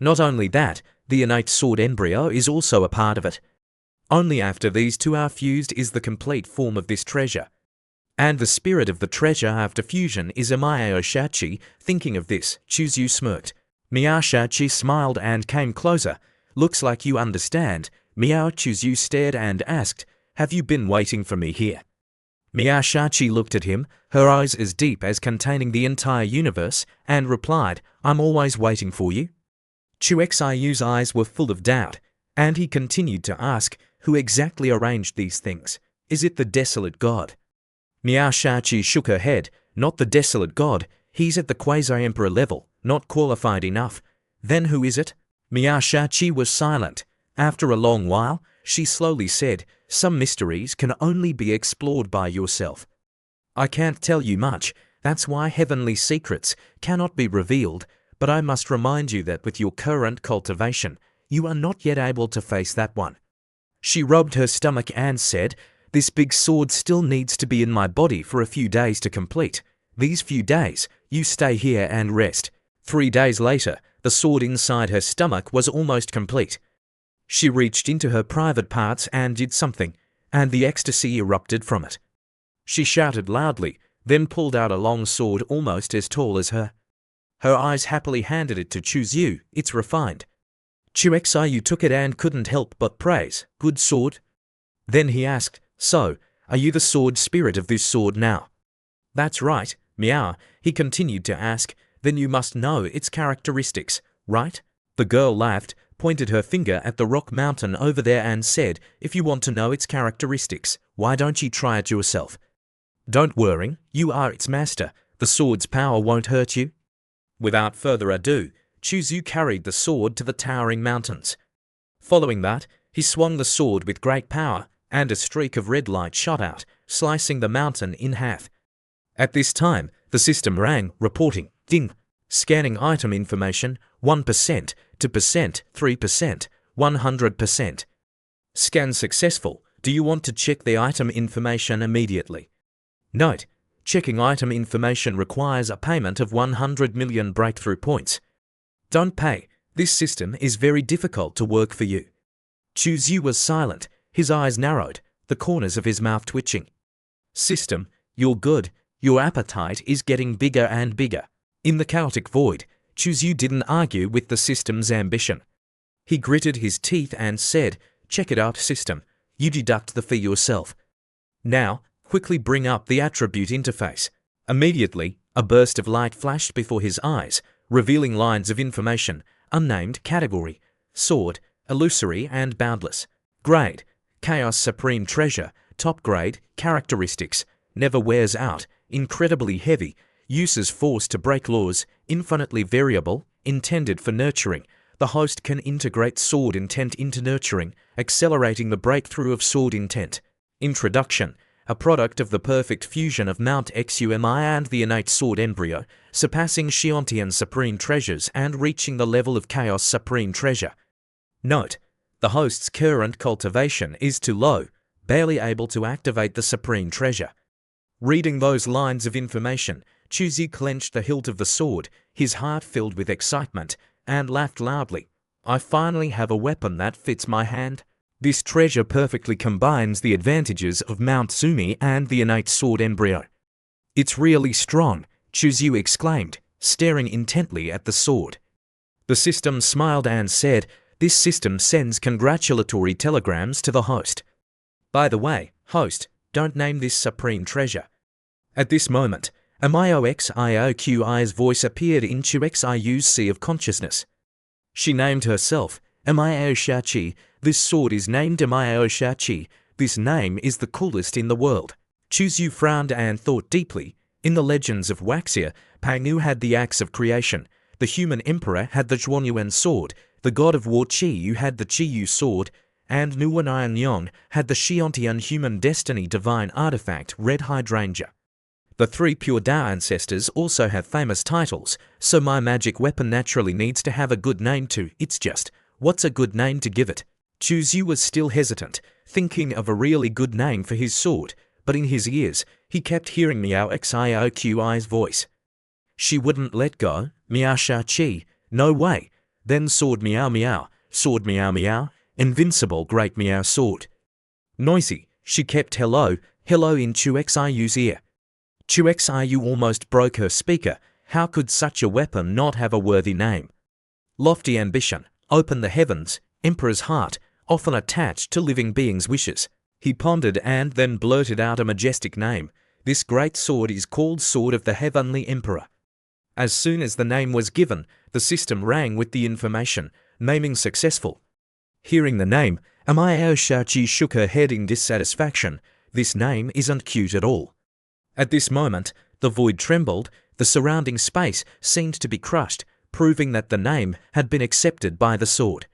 Not only that, the innate sword embryo is also a part of it. Only after these two are fused is the complete form of this treasure. And the spirit of the treasure after fusion is Miao Shachi. Thinking of this, Chuzyu smirked. Miao Shachi smiled and came closer. Looks like you understand. Miao Chuzyu stared and asked, have you been waiting for me here? Miao Shachi looked at him, her eyes as deep as containing the entire universe, and replied, I'm always waiting for you. Chuxiyu's eyes were full of doubt, and he continued to ask, who exactly arranged these things? Is it the desolate god? Miao Shachi shook her head. Not the desolate god, he's at the quasi-emperor level, not qualified enough. Then who is it? Miao Shachi was silent. After a long while, she slowly said, some mysteries can only be explored by yourself. I can't tell you much, that's why heavenly secrets cannot be revealed, but I must remind you that with your current cultivation, you are not yet able to face that one. She rubbed her stomach and said, this big sword still needs to be in my body for a few days to complete. These few days, you stay here and rest. 3 days later, the sword inside her stomach was almost complete. She reached into her private parts and did something, and the ecstasy erupted from it. She shouted loudly, then pulled out a long sword almost as tall as her. Her eyes happily handed it to Chuzyu. It's refined. Chuxiyu took it and couldn't help but praise. Good sword. Then he asked, so, are you the sword spirit of this sword now? That's right, Miao. He continued to ask, then you must know its characteristics, right? The girl laughed, pointed her finger at the rock mountain over there and said, if you want to know its characteristics, why don't you try it yourself? Don't worry, you are its master. The sword's power won't hurt you. Without further ado, Chuzyu carried the sword to the towering mountains. Following that, he swung the sword with great power, and a streak of red light shot out, slicing the mountain in half. At this time, the system rang, reporting, ding, scanning item information, 1%, 2%, 3%, 100%. Scan successful. Do you want to check the item information immediately? Note, checking item information requires a payment of 100 million breakthrough points. Don't pay. This system is very difficult to work for you. Chuzyu was silent, his eyes narrowed, the corners of his mouth twitching. System, you're good. Your appetite is getting bigger and bigger. In the chaotic void, Chuzyu didn't argue with the system's ambition. He gritted his teeth and said, check it out, system. You deduct the fee yourself. Now, quickly bring up the attribute interface. Immediately, a burst of light flashed before his eyes, revealing lines of information, unnamed category, sword, illusory and boundless, grade, Chaos Supreme Treasure, top grade, characteristics, never wears out, incredibly heavy, uses force to break laws, infinitely variable, intended for nurturing. The host can integrate sword intent into nurturing, accelerating the breakthrough of sword intent. Introduction, a product of the perfect fusion of Mount Xumi and the innate sword embryo, surpassing Xiantian Supreme Treasures and reaching the level of Chaos Supreme Treasure. Note, the host's current cultivation is too low, barely able to activate the Supreme Treasure. Reading those lines of information, Chuzyu clenched the hilt of the sword, his heart filled with excitement, and laughed loudly. I finally have a weapon that fits my hand. This treasure perfectly combines the advantages of Mount Sumi and the innate sword embryo. It's really strong, Chuzyu exclaimed, staring intently at the sword. The system smiled and said, this system sends congratulatory telegrams to the host. By the way, host, don't name this supreme treasure. At this moment, a Mioxi's voice appeared in Chuxiyu's sea of consciousness. She named herself, Shachi. This sword is named Shachi. This name is the coolest in the world. Chuzyu frowned and thought deeply. In the legends of Waxia, Pangu had the axe of creation. The human emperor had the Zhuanyuan sword. The god of war Chiyu had the Chiyu sword. And Nuwanayan Yong had the Xiontian human destiny divine artifact Red Hydrangea. The three pure Dao ancestors also have famous titles, so my magic weapon naturally needs to have a good name too. It's just, what's a good name to give it? Chuzyu was still hesitant, thinking of a really good name for his sword, but in his ears, he kept hearing Miao Xioqi's voice. She wouldn't let go. Miao Shachi. No way. Then sword Miao Miao. Sword Miao Miao. Invincible great Miao sword. Noisy. She kept hello in Chu Xiyu's ear. Chu Xiyu almost broke her speaker. How could such a weapon not have a worthy name? Lofty ambition. Open the heavens. Emperor's heart. Often attached to living beings' wishes. He pondered and then blurted out a majestic name. This great sword is called Sword of the Heavenly Emperor. As soon as the name was given, the system rang with the information, naming successful. Hearing the name, Amayo Shachi shook her head in dissatisfaction. This name isn't cute at all. At this moment, the void trembled, the surrounding space seemed to be crushed, proving that the name had been accepted by the sword.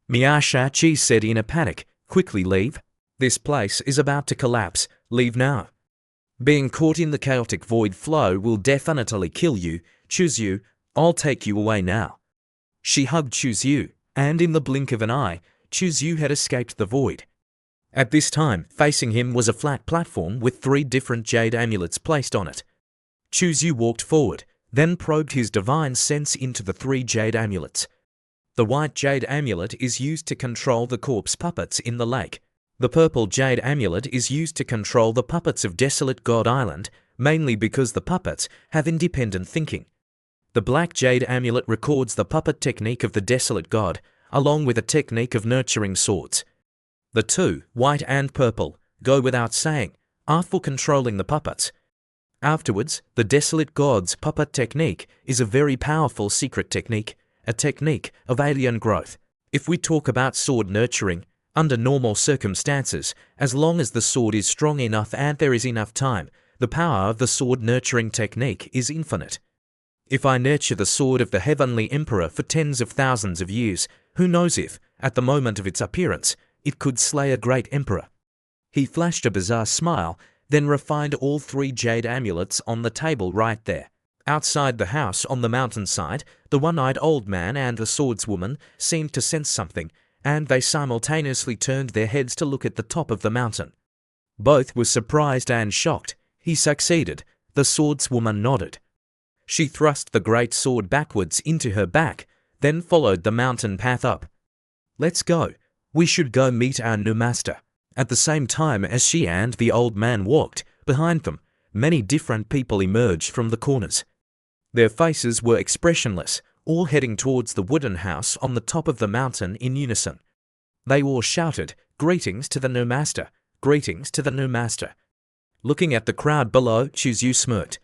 Miao Shachi said in a panic, quickly leave. This place is about to collapse, leave now. Being caught in the chaotic void flow will definitely kill you, Chuzyu, I'll take you away now. She hugged Chuzyu, and in the blink of an eye, Chuzyu had escaped the void. At this time, facing him was a flat platform with 3 different jade amulets placed on it. Chuzyu walked forward, then probed his divine sense into the 3 jade amulets. The white jade amulet is used to control the corpse puppets in the lake. The purple jade amulet is used to control the puppets of Desolate God Island, mainly because the puppets have independent thinking. The black jade amulet records the puppet technique of the Desolate God, along with a technique of nurturing swords. The 2, white and purple, go without saying, are for controlling the puppets. Afterwards, the Desolate God's puppet technique is a very powerful secret technique, a technique of alien growth. If we talk about sword nurturing, under normal circumstances, as long as the sword is strong enough and there is enough time, the power of the sword nurturing technique is infinite. If I nurture the sword of the Heavenly Emperor for tens of thousands of years, who knows if, at the moment of its appearance, it could slay a great emperor. He flashed a bizarre smile, then refined all 3 jade amulets on the table right there. Outside the house on the mountainside, the one-eyed old man and the swordswoman seemed to sense something, and they simultaneously turned their heads to look at the top of the mountain. Both were surprised and shocked. He succeeded. The swordswoman nodded. She thrust the great sword backwards into her back, then followed the mountain path up. Let's go. We should go meet our new master. At the same time as she and the old man walked, behind them, many different people emerged from the corners. Their faces were expressionless, all heading towards the wooden house on the top of the mountain in unison. They all shouted, "Greetings to the new master! Greetings to the new master!" Looking at the crowd below, Chuzyu smirked.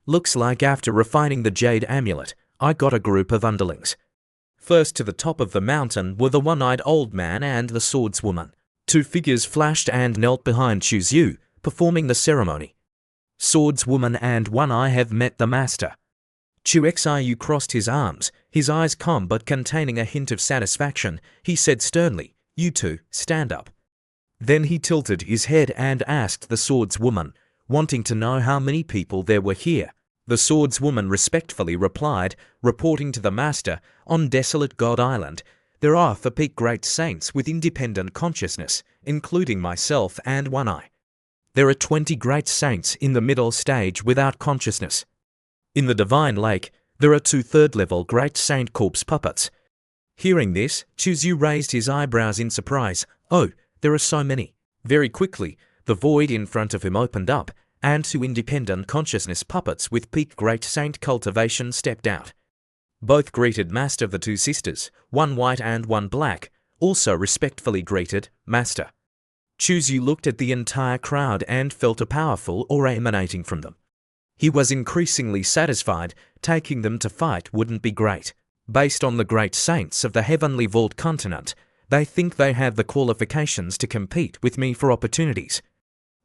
Looks like after refining the jade amulet, I got a group of underlings. First to the top of the mountain were the one-eyed old man and the swordswoman. 2 figures flashed and knelt behind Chuzyu, performing the ceremony. Swordswoman and One Eye have met the master. Chu Xiyu crossed his arms, his eyes calm but containing a hint of satisfaction. He said sternly, "You 2, stand up." Then he tilted his head and asked the swordswoman, wanting to know how many people there were here. The swordswoman respectfully replied, reporting to the master, "On Desolate God Island, there are 4 peak great saints with independent consciousness, including myself and One Eye. There are 20 great saints in the middle stage without consciousness. In the Divine Lake, there are 2 third-level great saint corpse puppets." Hearing this, Chuzyu raised his eyebrows in surprise. Oh, there are so many. Very quickly, the void in front of him opened up, and 2 independent consciousness puppets with peak great saint cultivation stepped out. Both greeted Master of the 2 sisters, one white and one black, also respectfully greeted Master. Chuzyu looked at the entire crowd and felt a powerful aura emanating from them. He was increasingly satisfied. Taking them to fight wouldn't be great. Based on the great saints of the heavenly vault continent, they think they have the qualifications to compete with me for opportunities.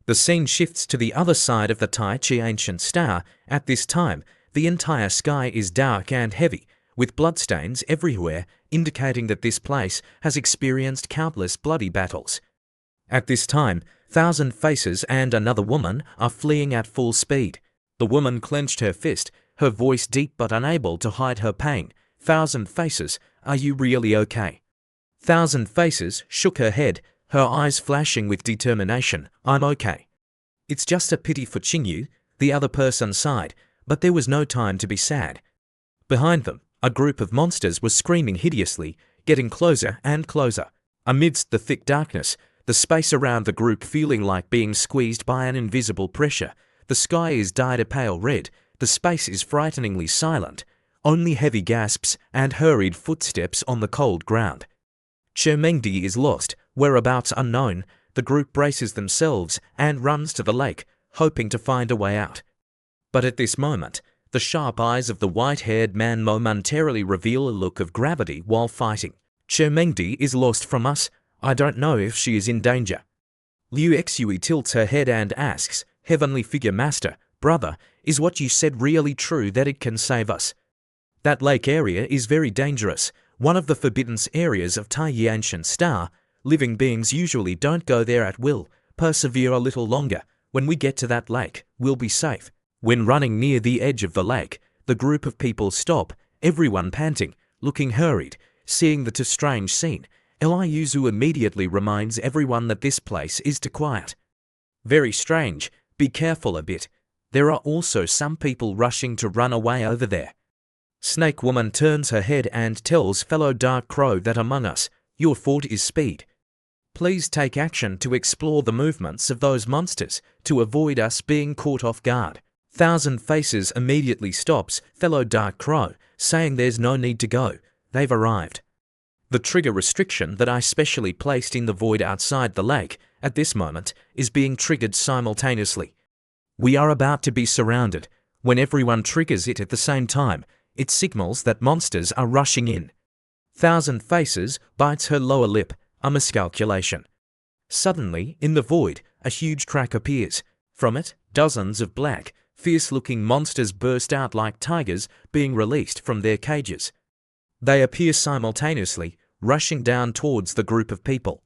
The scene shifts to the other side of the Tai Chi ancient star. At this time, the entire sky is dark and heavy, with bloodstains everywhere, indicating that this place has experienced countless bloody battles. At this time, Thousand Faces and another woman are fleeing at full speed. The woman clenched her fist, her voice deep but unable to hide her pain. Thousand Faces, are you really okay? Thousand Faces shook her head, her eyes flashing with determination. I'm okay. It's just a pity for Qingyu, the other person sighed, but there was no time to be sad. Behind them, a group of monsters was screaming hideously, getting closer and closer. Amidst the thick darkness, the space around the group feeling like being squeezed by an invisible pressure. The sky is dyed a pale red, the space is frighteningly silent, only heavy gasps and hurried footsteps on the cold ground. Chermengdi is lost, whereabouts unknown. The group braces themselves and runs to the lake, hoping to find a way out. But at this moment, the sharp eyes of the white-haired man momentarily reveal a look of gravity while fighting. Chermengdi is lost from us. I don't know if she is in danger. Liu Xui tilts her head and asks, Heavenly Figure Master, brother, is what you said really true that it can save us? That lake area is very dangerous, one of the forbidden areas of Taiyi Ancient Star. Living beings usually don't go there at will. Persevere a little longer. When we get to that lake, we'll be safe. When running near the edge of the lake, the group of people stop, everyone panting, looking hurried, seeing the strange scene. Eliuzu immediately reminds everyone that this place is too quiet. Very strange, be careful a bit. There are also some people rushing to run away over there. Snake Woman turns her head and tells fellow Dark Crow that among us, your fort is speed. Please take action to explore the movements of those monsters to avoid us being caught off guard. Thousand Faces immediately stops fellow Dark Crow, saying there's no need to go, they've arrived. The trigger restriction that I specially placed in the void outside the lake at this moment is being triggered simultaneously. We are about to be surrounded. When everyone triggers it at the same time, it signals that monsters are rushing in. Thousand Faces bites her lower lip, a miscalculation. Suddenly, in the void, a huge crack appears. From it, dozens of black, fierce-looking monsters burst out like tigers being released from their cages. They appear simultaneously, rushing down towards the group of people.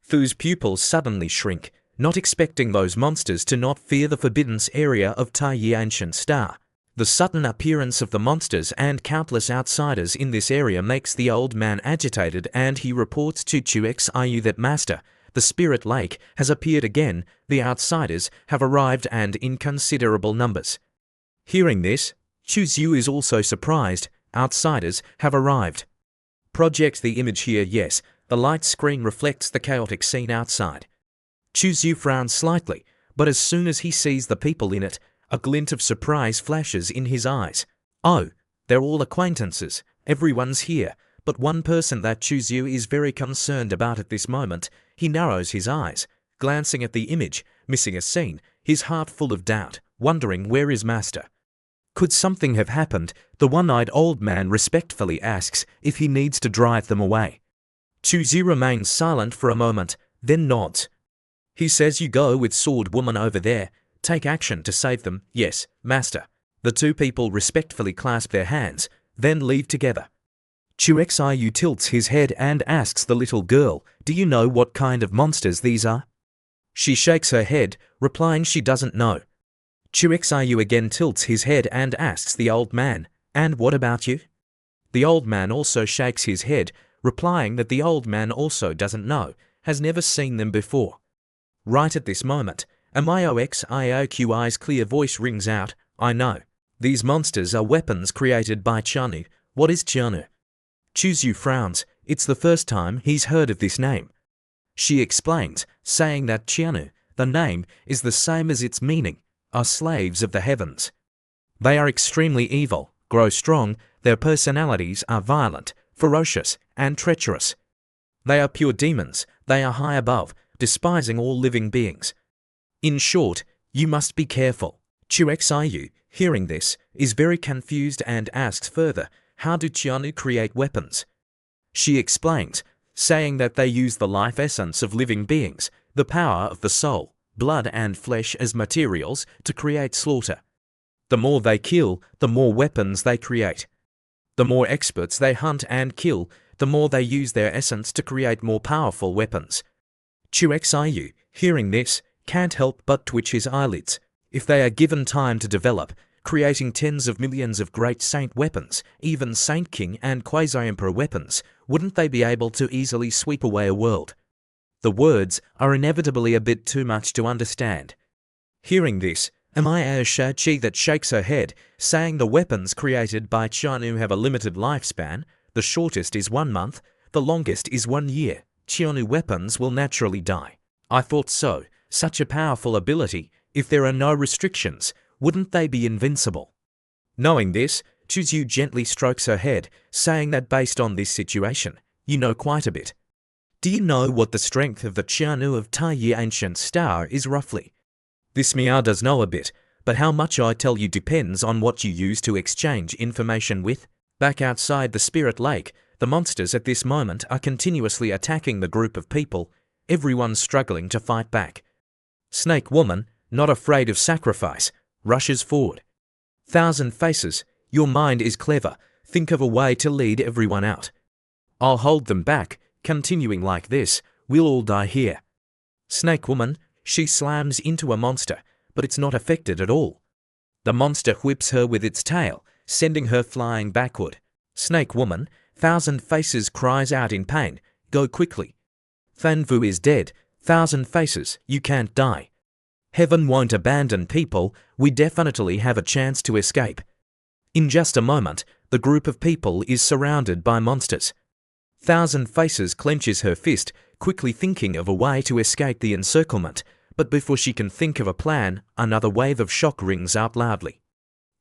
Thu's pupils suddenly shrink, not expecting those monsters to not fear the forbidden area of Taiyi Ancient Star. The sudden appearance of the monsters and countless outsiders in this area makes the old man agitated, and he reports to Xiu that Master, the Spirit Lake has appeared again, the outsiders have arrived and in considerable numbers. Hearing this, Xiu is also surprised, outsiders have arrived. Project the image here. Yes, the light screen reflects the chaotic scene outside. Xiu frowns slightly, but as soon as he sees the people in it, a glint of surprise flashes in his eyes. Oh, they're all acquaintances, everyone's here, but one person that Xiu is very concerned about at this moment. He narrows his eyes, glancing at the image, missing a scene, his heart full of doubt, wondering where is Master. Could something have happened? The one-eyed old man respectfully asks if he needs to drive them away. Xiu remains silent for a moment, then nods. He says, you go with Sword Woman over there. Take action to save them. Yes, Master. The two people respectfully clasp their hands, then leave together. Xiu tilts his head and asks the little girl, do you know what kind of monsters these are? She shakes her head, replying she doesn't know. Xiu again tilts his head and asks the old man, and what about you? The old man also shakes his head, replying that the old man also doesn't know, has never seen them before. Right at this moment, Mioxi's clear voice rings out, I know. These monsters are weapons created by Qianu. What is Qianu? Xiu frowns, it's the first time he's heard of this name. She explains, saying that Qianu, the name, is the same as its meaning, are slaves of the heavens. They are extremely evil, grow strong, their personalities are violent, ferocious, and treacherous. They are pure demons, they are high above, despising all living beings. In short, you must be careful. Xiu, hearing this, is very confused and asks further, How do Qianu create weapons? She explains, saying that they use the life essence of living beings, the power of the soul, blood and flesh as materials to create slaughter. The more they kill, the more weapons they create. The more experts they hunt and kill, the more they use their essence to create more powerful weapons. Chuxiu, hearing this, can't help but twitch his eyelids. If they are given time to develop, creating tens of millions of great saint weapons, even Saint King and Quasi-Emperor weapons, wouldn't they be able to easily sweep away a world? The words are inevitably a bit too much to understand. Hearing this, Amaya Shachi that shakes her head, saying the weapons created by Qianu have a limited lifespan, the shortest is 1 month, the longest is 1 year. Qianu weapons will naturally die. I thought so. Such a powerful ability, if there are no restrictions, wouldn't they be invincible? Knowing this, Chuzu gently strokes her head, saying that based on this situation, you know quite a bit. Do you know what the strength of the Qianu of Taiyi Ancient Star is roughly? This Mia does know a bit, but how much I tell you depends on what you use to exchange information with. Back outside the Spirit Lake, the monsters at this moment are continuously attacking the group of people, everyone struggling to fight back. Snake Woman, not afraid of sacrifice, rushes forward. Thousand Faces, your mind is clever, think of a way to lead everyone out. I'll hold them back, continuing like this, we'll all die here. Snake Woman, she slams into a monster, but it's not affected at all. The monster whips her with its tail, sending her flying backward. Snake Woman, Thousand Faces cries out in pain, go quickly. Thanvu is dead, Thousand Faces, you can't die. Heaven won't abandon people, we definitely have a chance to escape. In just a moment, the group of people is surrounded by monsters. Thousand Faces clenches her fist, quickly thinking of a way to escape the encirclement, but before she can think of a plan, another wave of shock rings out loudly.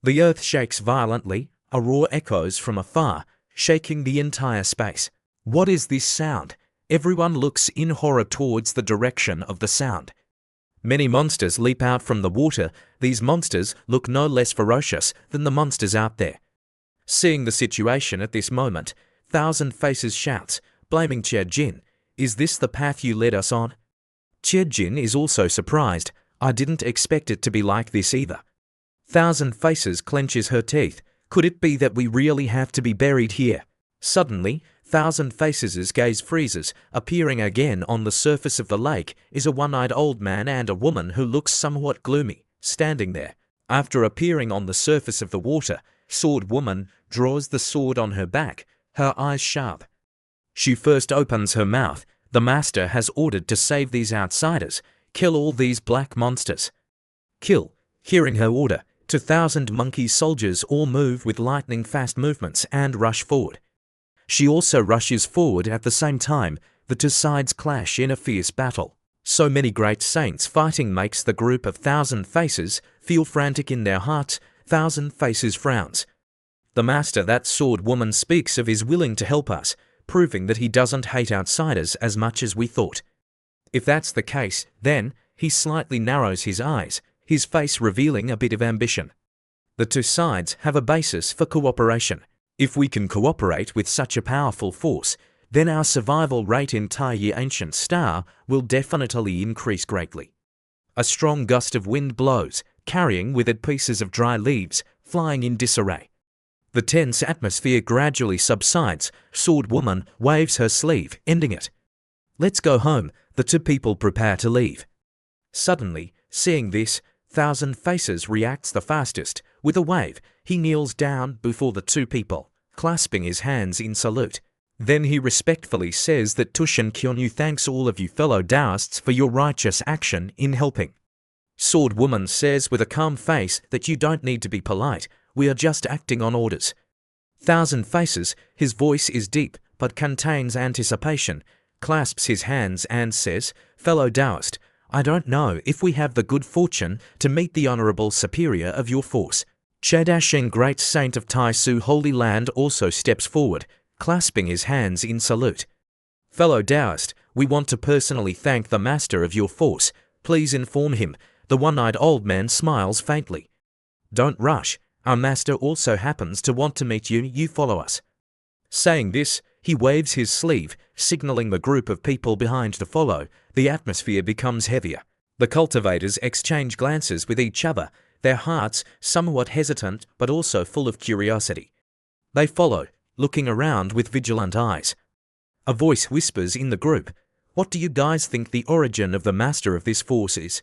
The earth shakes violently, a roar echoes from afar, shaking the entire space. What is this sound? Everyone looks in horror towards the direction of the sound. Many monsters leap out from the water. These monsters look no less ferocious than the monsters out there. Seeing the situation at this moment, Thousand Faces shouts, blaming Jin, is this the path you led us on? Jin is also surprised, I didn't expect it to be like this either. Thousand Faces clenches her teeth, could it be that we really have to be buried here? Suddenly, Thousand Faces' gaze freezes, appearing again on the surface of the lake is a one-eyed old man and a woman who looks somewhat gloomy, standing there. After appearing on the surface of the water, Sword Woman draws the sword on her back, her eyes sharp. She first opens her mouth. The master has ordered to save these outsiders, kill all these black monsters. Kill. Hearing her order, 2,000 monkey soldiers all move with lightning-fast movements and rush forward. She also rushes forward at the same time. The two sides clash in a fierce battle. So many great saints fighting makes the group of Thousand Faces feel frantic in their hearts. Thousand Faces frowns. The master that Sword Woman speaks of is willing to help us, proving that he doesn't hate outsiders as much as we thought. If that's the case, then, he slightly narrows his eyes, his face revealing a bit of ambition. The two sides have a basis for cooperation. If we can cooperate with such a powerful force, then our survival rate in Taiyi Ancient Star will definitely increase greatly. A strong gust of wind blows, carrying with it pieces of dry leaves, flying in disarray. The tense atmosphere gradually subsides. Sword Woman waves her sleeve, ending it. Let's go home. The two people prepare to leave. Suddenly, seeing this, Thousand Faces reacts the fastest. With a wave, he kneels down before the two people, clasping his hands in salute. Then he respectfully says that Tushin Kyonyu thanks all of you fellow Taoists for your righteous action in helping. Sword Woman says with a calm face that you don't need to be polite, we are just acting on orders. Thousand Faces, his voice is deep but contains anticipation, clasps his hands and says, fellow Taoist, I don't know if we have the good fortune to meet the honourable superior of your force. Chedashin, great saint of Taisu Holy Land, also steps forward, clasping his hands in salute. Fellow Taoist, we want to personally thank the master of your force. Please inform him. The one-eyed old man smiles faintly. Don't rush. Our master also happens to want to meet you, you follow us. Saying this, he waves his sleeve, signaling the group of people behind to follow. The atmosphere becomes heavier. The cultivators exchange glances with each other, their hearts somewhat hesitant but also full of curiosity. They follow, looking around with vigilant eyes. A voice whispers in the group, "What do you guys think the origin of the master of this force is?"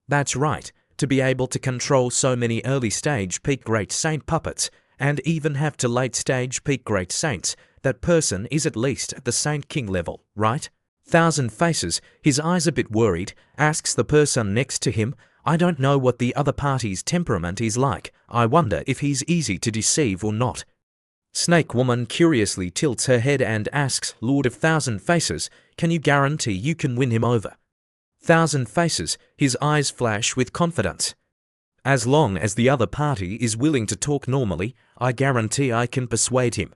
That's right, to be able to control so many early-stage peak great saint puppets, and even have to late-stage peak great saints, that person is at least at the Saint King level, right? Thousand Faces, his eyes a bit worried, asks the person next to him, "I don't know what the other party's temperament is like. I wonder if he's easy to deceive or not." Snake Woman curiously tilts her head and asks, "Lord of Thousand Faces, can you guarantee you can win him over?" Thousand Faces, his eyes flash with confidence. "As long as the other party is willing to talk normally, I guarantee I can persuade him."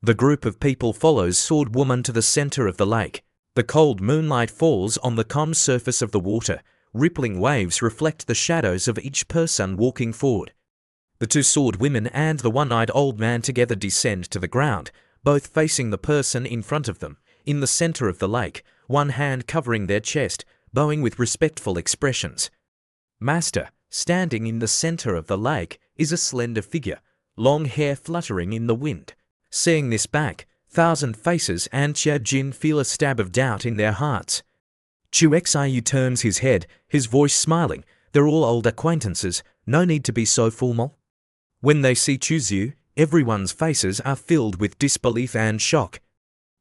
The group of people follows Sword Woman to the center of the lake. The cold moonlight falls on the calm surface of the water. Rippling waves reflect the shadows of each person walking forward. The two sword women and the one-eyed old man together descend to the ground, both facing the person in front of them, in the center of the lake, one hand covering their chest, bowing with respectful expressions. Master, standing in the center of the lake, is a slender figure, long hair fluttering in the wind. Seeing this back, Thousand Faces and Chia Jin feel a stab of doubt in their hearts. Chu Xiu turns his head, his voice smiling. They're all old acquaintances, no need to be so formal. When they see Chu Xiu, everyone's faces are filled with disbelief and shock.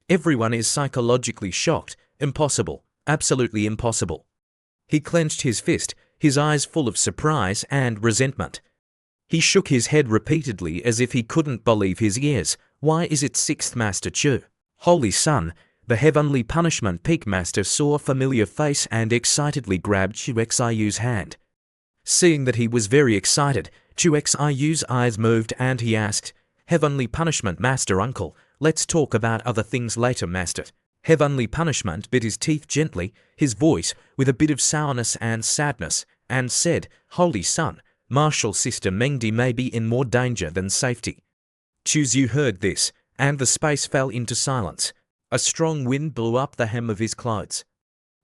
Everyone is psychologically shocked. Impossible, absolutely impossible. He clenched his fist, his eyes full of surprise and resentment. He shook his head repeatedly as if he couldn't believe his ears. Why is it Sixth Master Chu? Holy Sun! The Heavenly Punishment Peak Master saw a familiar face and excitedly grabbed Chu Xiu's hand. Seeing that he was very excited, Chu Xiu's eyes moved and he asked, "Heavenly Punishment Master Uncle, let's talk about other things later, Master." Heavenly Punishment bit his teeth gently, his voice with a bit of sourness and sadness, and said, "Holy Sun, Martial Sister Mengdi may be in more danger than safety." Chu Xiu heard this, and the space fell into silence. A strong wind blew up the hem of his clothes.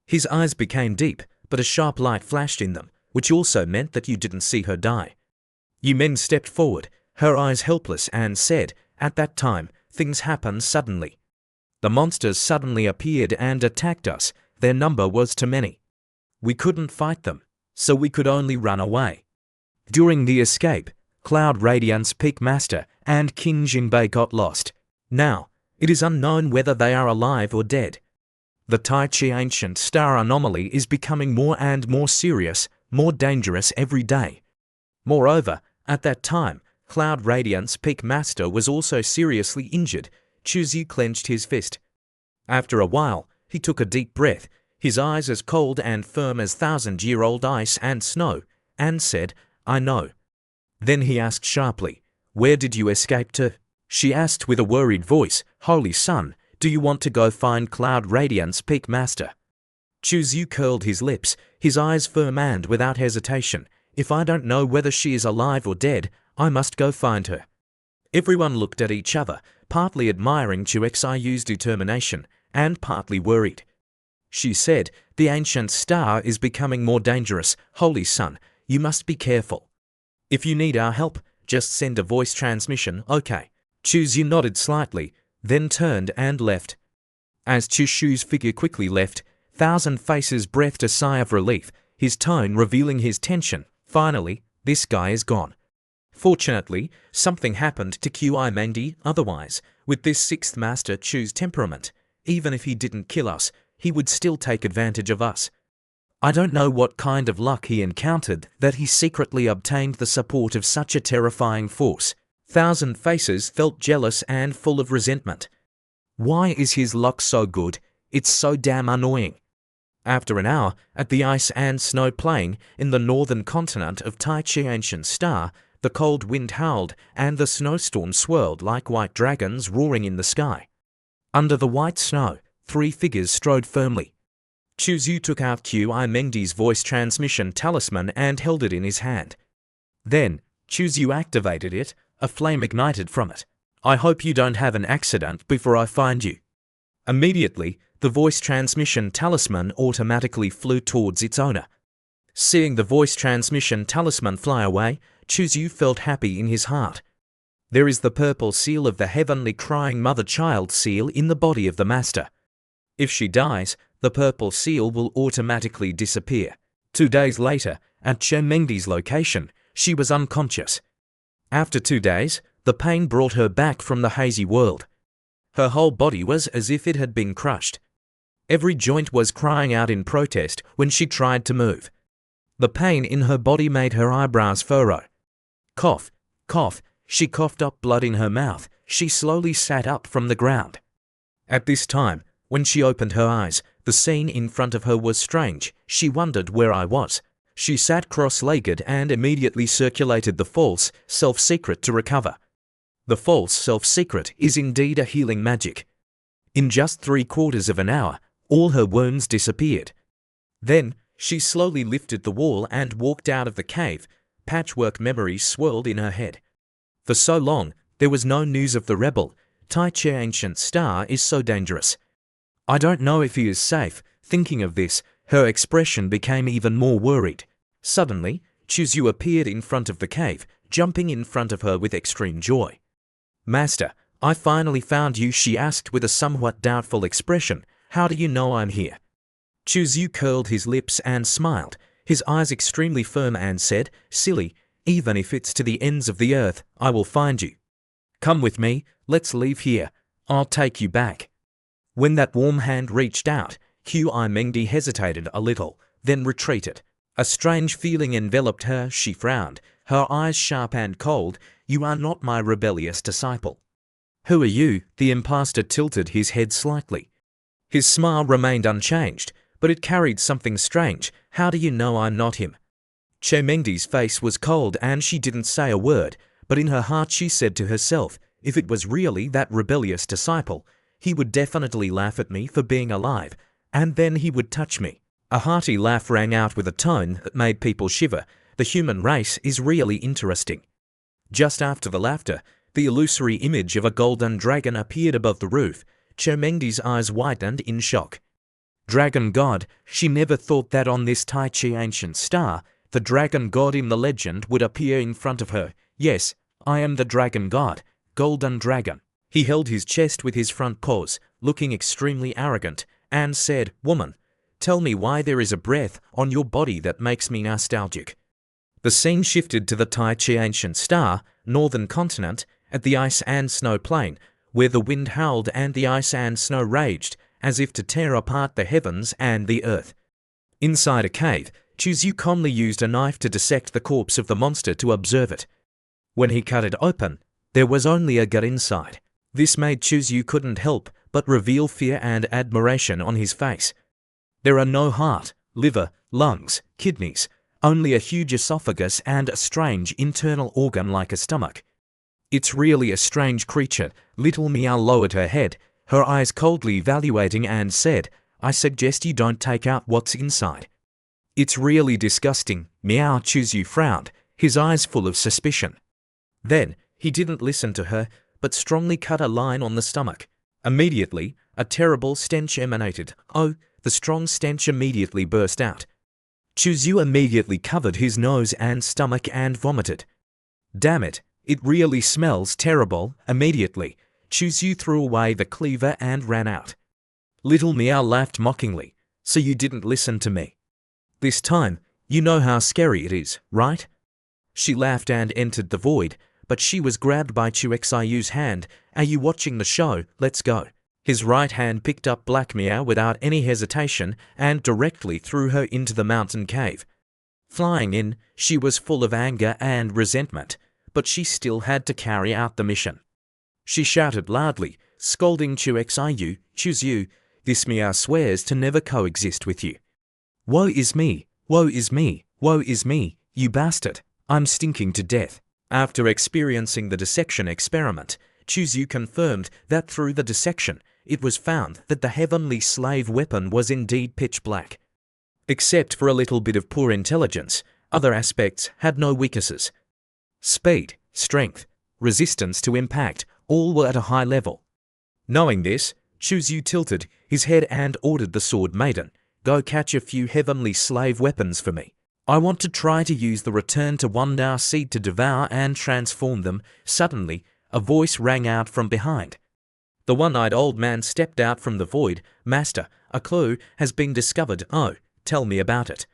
His eyes became deep, but a sharp light flashed in them, which also meant that you didn't see her die. Yu Men stepped forward, her eyes helpless, and said, "At that time, things happened suddenly. The monsters suddenly appeared and attacked us. Their number was too many. We couldn't fight them, so we could only run away. During the escape, Cloud Radiance Peak Master and King Jinbei got lost. Now, it is unknown whether they are alive or dead. The Tai Chi Ancient Star Anomaly is becoming more and more serious, more dangerous every day. Moreover, at that time, Cloud Radiance Peak Master was also seriously injured." Chu Xiu clenched his fist. After a while, he took a deep breath, his eyes as cold and firm as thousand-year-old ice and snow, and said, "I know." Then he asked sharply, "Where did you escape to?" She asked with a worried voice, "Holy Sun, do you want to go find Cloud Radiance Peak Master?" Chu Xiu curled his lips, his eyes firm and without hesitation. "If I don't know whether she is alive or dead, I must go find her." Everyone looked at each other, partly admiring Chu Xiu's determination, and partly worried. She said, "The ancient star is becoming more dangerous. Holy Sun, you must be careful. If you need our help, just send a voice transmission, okay?" Chu Xiu nodded slightly, then turned and left. As Chu Xiu's figure quickly left, Thousand Faces breathed a sigh of relief, his tone revealing his tension. Finally, this guy is gone. Fortunately, something happened to Qi Mengdi. Otherwise, with this Sixth Master Chu's temperament, even if he didn't kill us, he would still take advantage of us. I don't know what kind of luck he encountered that he secretly obtained the support of such a terrifying force. Thousand Faces felt jealous and full of resentment. Why is his luck so good? It's so damn annoying. After an hour, at the ice and snow plain in the northern continent of Tai Chi Ancient Star, the cold wind howled and the snowstorm swirled like white dragons roaring in the sky. Under the white snow, three figures strode firmly. Chu Xiu took out Qi Mengdi's voice transmission talisman and held it in his hand. Then, Chu activated it, a flame ignited from it. I hope you don't have an accident before I find you. Immediately, the voice transmission talisman automatically flew towards its owner. Seeing the voice transmission talisman fly away, Chu felt happy in his heart. There is the purple seal of the heavenly crying mother-child seal in the body of the master. If she dies, the purple seal will automatically disappear. 2 days later, at Chemengdi's location, she was unconscious. After 2 days, the pain brought her back from the hazy world. Her whole body was as if it had been crushed. Every joint was crying out in protest when she tried to move. The pain in her body made her eyebrows furrow. Cough, cough, she coughed up blood in her mouth. She slowly sat up from the ground. At this time, when she opened her eyes, the scene in front of her was strange. She wondered where I was. She sat cross-legged and immediately circulated the false self-secret to recover. The false self-secret is indeed a healing magic. In just 3/4 of an hour, all her wounds disappeared. Then, she slowly lifted the wall and walked out of the cave. Patchwork memories swirled in her head. For so long, there was no news of the rebel. Tai Chi Ancient Star is so dangerous. I don't know if he is safe. Thinking of this, her expression became even more worried. Suddenly, Chu appeared in front of the cave, jumping in front of her with extreme joy. Master, I finally found you, she asked with a somewhat doubtful expression. How do you know I'm here? Chu curled his lips and smiled, his eyes extremely firm, and said, Silly, even if it's to the ends of the earth, I will find you. Come with me, let's leave here. I'll take you back. When that warm hand reached out, Mengdi hesitated a little, then retreated. A strange feeling enveloped her. She frowned, her eyes sharp and cold. You are not my rebellious disciple. Who are you? The impostor tilted his head slightly. His smile remained unchanged, but it carried something strange. How do you know I'm not him? Chemengdi's face was cold and she didn't say a word, but in her heart she said to herself, if it was really that rebellious disciple, he would definitely laugh at me for being alive, and then he would touch me. A hearty laugh rang out with a tone that made people shiver. The human race is really interesting. Just after the laughter, the illusory image of a golden dragon appeared above the roof. Chemengdi's eyes widened in shock. Dragon God, she never thought that on this Tai Chi Ancient Star, the dragon god in the legend would appear in front of her. Yes, I am the dragon god, Golden Dragon. He held his chest with his front paws, looking extremely arrogant, and said, Woman, tell me why there is a breath on your body that makes me nostalgic. The scene shifted to the Tai Chi Ancient Star, northern continent, at the ice and snow plain, where the wind howled and the ice and snow raged, as if to tear apart the heavens and the earth. Inside a cave, Chu calmly used a knife to dissect the corpse of the monster to observe it. When he cut it open, there was only a gut inside. This made Chu couldn't help but reveal fear and admiration on his face. There are no heart, liver, lungs, kidneys, only a huge esophagus and a strange internal organ like a stomach. It's really a strange creature. Little Meow lowered her head, her eyes coldly evaluating, and said, I suggest you don't take out what's inside. It's really disgusting. Meow. Chu frowned, his eyes full of suspicion. Then, he didn't listen to her, but strongly cut a line on the stomach. Immediately, a terrible stench emanated. Oh, the strong stench immediately burst out. Chu immediately covered his nose and stomach and vomited. Damn it, it really smells terrible. Immediately, Chu threw away the cleaver and ran out. Little Meow laughed mockingly. So you didn't listen to me. This time, you know how scary it is, right? She laughed and entered the void, but she was grabbed by Chuxiu's hand. Are you watching the show? Let's go. His right hand picked up Black Meow without any hesitation and directly threw her into the mountain cave. Flying in, she was full of anger and resentment, but she still had to carry out the mission. She shouted loudly, scolding Chu, this Meow swears to never coexist with you. Woe is me, woe is me, woe is me, you bastard, I'm stinking to death. After experiencing the dissection experiment, Chu confirmed that through the dissection, it was found that the heavenly slave weapon was indeed pitch black. Except for a little bit of poor intelligence, other aspects had no weaknesses. speed, strength, resistance to impact, all were at a high level. Knowing this, Chu tilted his head and ordered the sword maiden, "Go catch a few heavenly slave weapons for me. I want to try to use the return to wonder seed to devour and transform them." Suddenly, a voice rang out from behind. The one-eyed old man stepped out from the void. "Master, a clue has been discovered. Oh, tell me about it."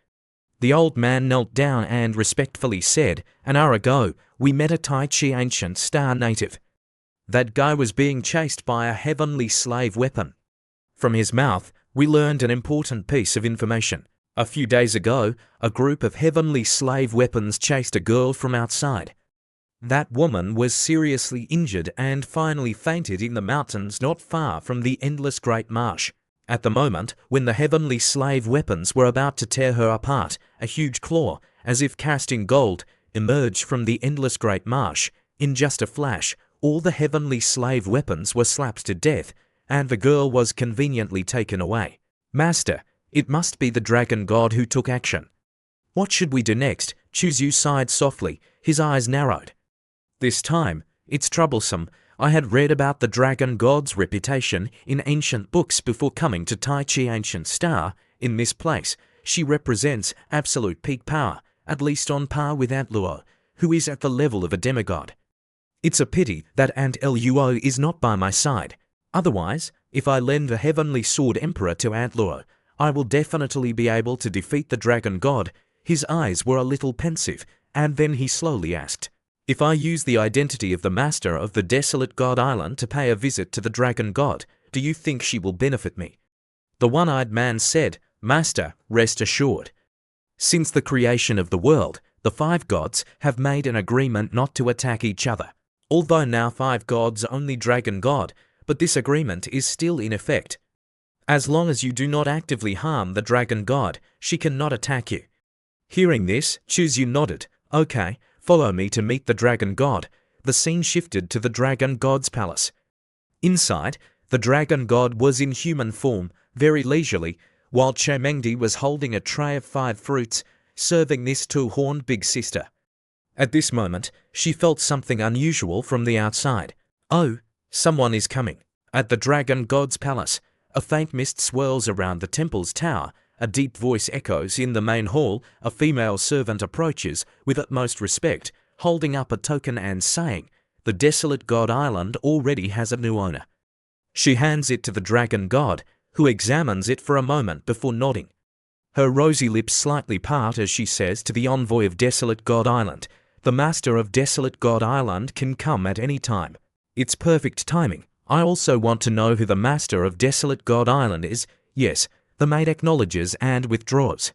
The old man knelt down and respectfully said, "An hour ago, we met a Tai Chi ancient star native. That guy was being chased by a heavenly slave weapon. From his mouth, we learned an important piece of information. A few days ago, a group of heavenly slave weapons chased a girl from outside. That woman was seriously injured and finally fainted in the mountains not far from the endless great marsh. At the moment, when the heavenly slave weapons were about to tear her apart, a huge claw, as if cast in gold, emerged from the endless great marsh. In just a flash, all the heavenly slave weapons were slapped to death, and the girl was conveniently taken away. Master, it must be the dragon god who took action. What should we do next?" Chu sighed softly, his eyes narrowed. "This time, it's troublesome. I had read about the dragon god's reputation in ancient books before coming to Tai Chi Ancient Star. In this place, she represents absolute peak power, at least on par with Aunt Luo, who is at the level of a demigod. It's a pity that Aunt Luo is not by my side. Otherwise, if I lend the Heavenly Sword Emperor to Aunt Luo, I will definitely be able to defeat the dragon god." His eyes were a little pensive, and then he slowly asked, "If I use the identity of the master of the desolate god island to pay a visit to the dragon god, do you think she will benefit me?" The one-eyed man said, "Master, rest assured. Since the creation of the world, the 5 gods have made an agreement not to attack each other. Although now 5 gods only dragon god, but this agreement is still in effect. As long as you do not actively harm the dragon god, she cannot attack you." Hearing this, Chu nodded. "Okay, follow me to meet the dragon god." The scene shifted to the dragon god's palace. Inside, the dragon god was in human form, very leisurely, while Chemengdi was holding a tray of 5 fruits, serving this to horned big sister. At this moment, she felt something unusual from the outside. Oh, someone is coming. At the dragon god's palace, a faint mist swirls around the temple's tower. A deep voice echoes in the main hall. A female servant approaches with utmost respect, holding up a token and saying, "The desolate god island already has a new owner." She hands it to the dragon god, who examines it for a moment before nodding. Her rosy lips slightly part as she says to the envoy of Desolate God Island, "The master of Desolate God Island can come at any time. It's perfect timing. I also want to know who the master of Desolate God Island is." "Yes." The maid acknowledges and withdraws.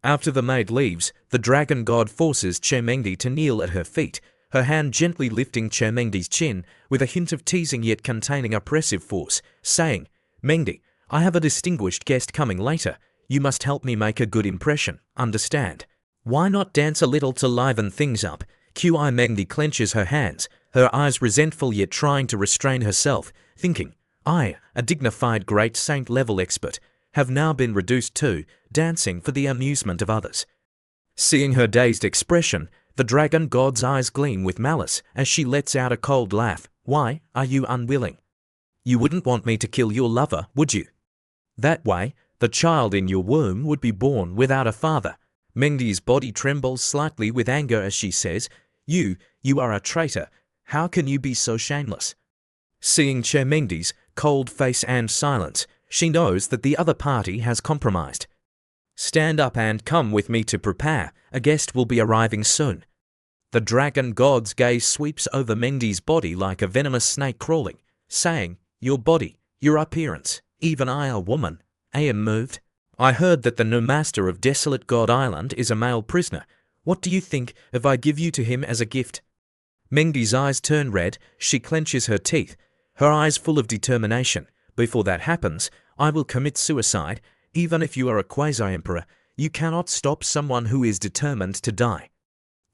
After the maid leaves, the dragon god forces Chemengdi to kneel at her feet, her hand gently lifting Chemengdi's chin with a hint of teasing yet containing oppressive force, saying, "Mengdi, I have a distinguished guest coming later. You must help me make a good impression, understand? Why not dance a little to liven things up?" Mengdi clenches her hands, her eyes resentful yet trying to restrain herself, thinking, "I, a dignified great saint-level expert, have now been reduced to dancing for the amusement of others." Seeing her dazed expression, the dragon god's eyes gleam with malice as she lets out a cold laugh. "Why are you unwilling? You wouldn't want me to kill your lover, would you? That way, the child in your womb would be born without a father." Mengdi's body trembles slightly with anger as she says, You are a traitor. How can you be so shameless?" Seeing Chemengdi's cold face and silence, she knows that the other party has compromised. "Stand up and come with me to prepare. A guest will be arriving soon." The dragon god's gaze sweeps over Mengdi's body like a venomous snake crawling, saying, "Your body, your appearance, even I, a woman, I am moved. I heard that the new master of Desolate God Island is a male prisoner. What do you think if I give you to him as a gift?" Mengdi's eyes turn red, she clenches her teeth, her eyes full of determination. "Before that happens, I will commit suicide. Even if you are a quasi-emperor, you cannot stop someone who is determined to die."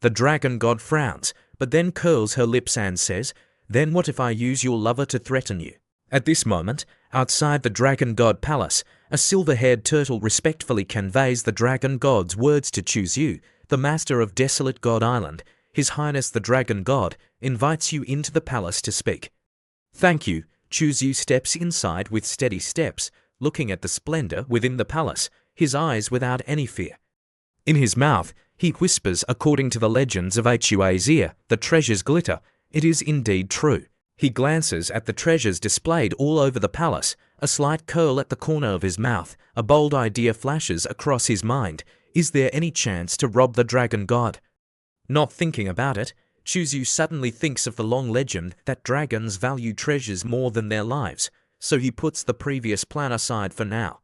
The dragon god frowns, but then curls her lips and says, "Then what if I use your lover to threaten you?" At this moment, outside the dragon god palace, a silver-haired turtle respectfully conveys the dragon god's words to Chu, the master of Desolate God Island. His Highness the Dragon God invites you into the palace to speak. Thank you. Chuzyu steps inside with steady steps, looking at the splendor within the palace, his eyes without any fear. In his mouth, he whispers, according to the legends of Hua's ear, the treasures glitter. It is indeed true. He glances at the treasures displayed all over the palace, a slight curl at the corner of his mouth. A bold idea flashes across his mind. Is there any chance to rob the dragon god? Not thinking about it, Chuzyu suddenly thinks of the long legend that dragons value treasures more than their lives, so he puts the previous plan aside for now.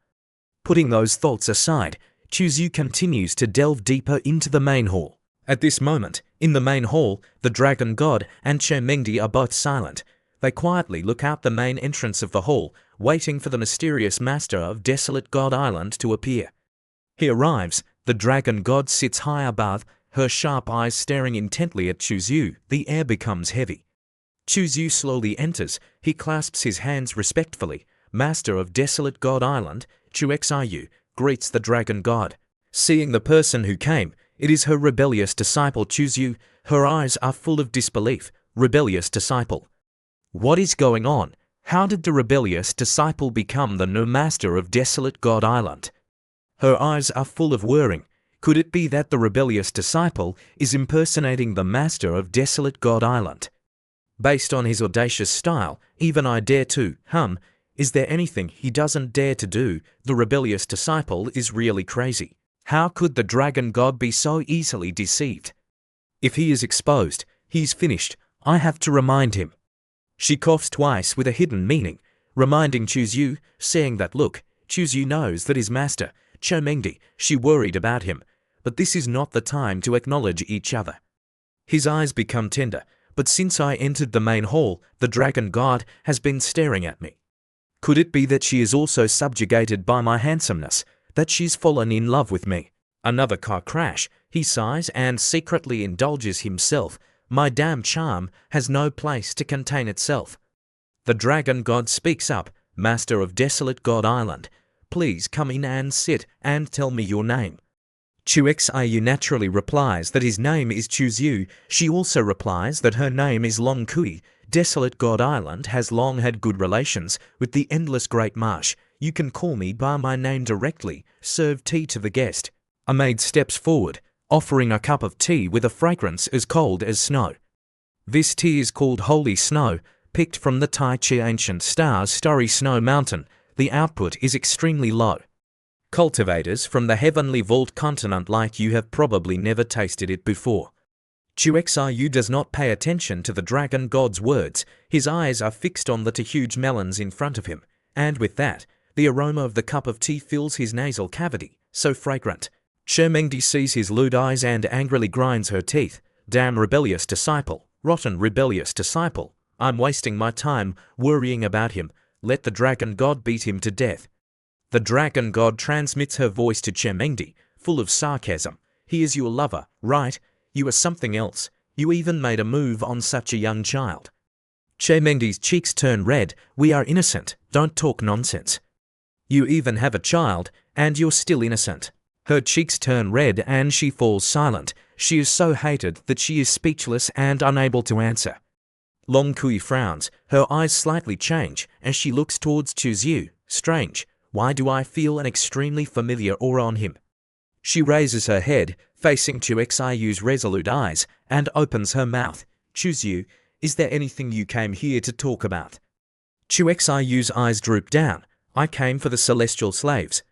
Putting those thoughts aside, Chuzyu continues to delve deeper into the main hall. At this moment, in the main hall, the dragon god and Chemengdi are both silent. They quietly look out the main entrance of the hall, waiting for the mysterious master of Desolate God Island to appear. He arrives. The dragon god sits high above, her sharp eyes staring intently at Chuzyu. The air becomes heavy. Chuzyu slowly enters. He clasps his hands respectfully. Master of Desolate God Island, Chuxiu, greets the dragon god. Seeing the person who came, it is her rebellious disciple Chuzyu. Her eyes are full of disbelief. Rebellious disciple. What is going on? How did the rebellious disciple become the new master of Desolate God Island? Her eyes are full of worrying. Could it be that the rebellious disciple is impersonating the master of Desolate God Island? Based on his audacious style, even I dare to, is there anything he doesn't dare to do? The rebellious disciple is really crazy. How could the dragon god be so easily deceived? If he is exposed, he's finished. I have to remind him. She coughs twice with a hidden meaning, reminding Chuzyu, saying that look, Chuzyu knows that his master, Chemengdi, she worried about him, but this is not the time to acknowledge each other. His eyes become tender, but since I entered the main hall, the dragon god has been staring at me. Could it be that she is also subjugated by my handsomeness, that she's fallen in love with me? Another car crash. He sighs and secretly indulges himself. My damn charm has no place to contain itself. The dragon god speaks up. Master of Desolate God Island, please come in and sit and tell me your name. Chuxiu naturally replies that his name is Chuzyu. She also replies that her name is Long Kui. Desolate God Island has long had good relations with the endless Great Marsh. You can call me by my name directly. Serve tea to the guest. A maid steps forward, offering a cup of tea with a fragrance as cold as snow. This tea is called Holy Snow, picked from the Tai Chi Ancient Stars Starry Snow Mountain. The output is extremely low. Cultivators from the Heavenly Vault continent like you have probably never tasted it before. Chuxiu does not pay attention to the dragon god's words. His eyes are fixed on the two huge melons in front of him, and with that, the aroma of the cup of tea fills his nasal cavity, so fragrant. Chemengdi sees his lewd eyes and angrily grinds her teeth. Damn rebellious disciple, rotten rebellious disciple. I'm wasting my time worrying about him. Let the dragon god beat him to death. The dragon god transmits her voice to Chemengdi, full of sarcasm. He is your lover, right? You are something else. You even made a move on such a young child. Chemengdi's cheeks turn red. We are innocent. Don't talk nonsense. You even have a child, and you're still innocent. Her cheeks turn red and she falls silent. She is so hated that she is speechless and unable to answer. Long Kui frowns. Her eyes slightly change as she looks towards Chuzyu. Strange. Why do I feel an extremely familiar aura on him? She raises her head, facing Chuxiu's resolute eyes, and opens her mouth. Chuzyu, is there anything you came here to talk about? Chuxiu's eyes droop down. I came for the celestial slaves.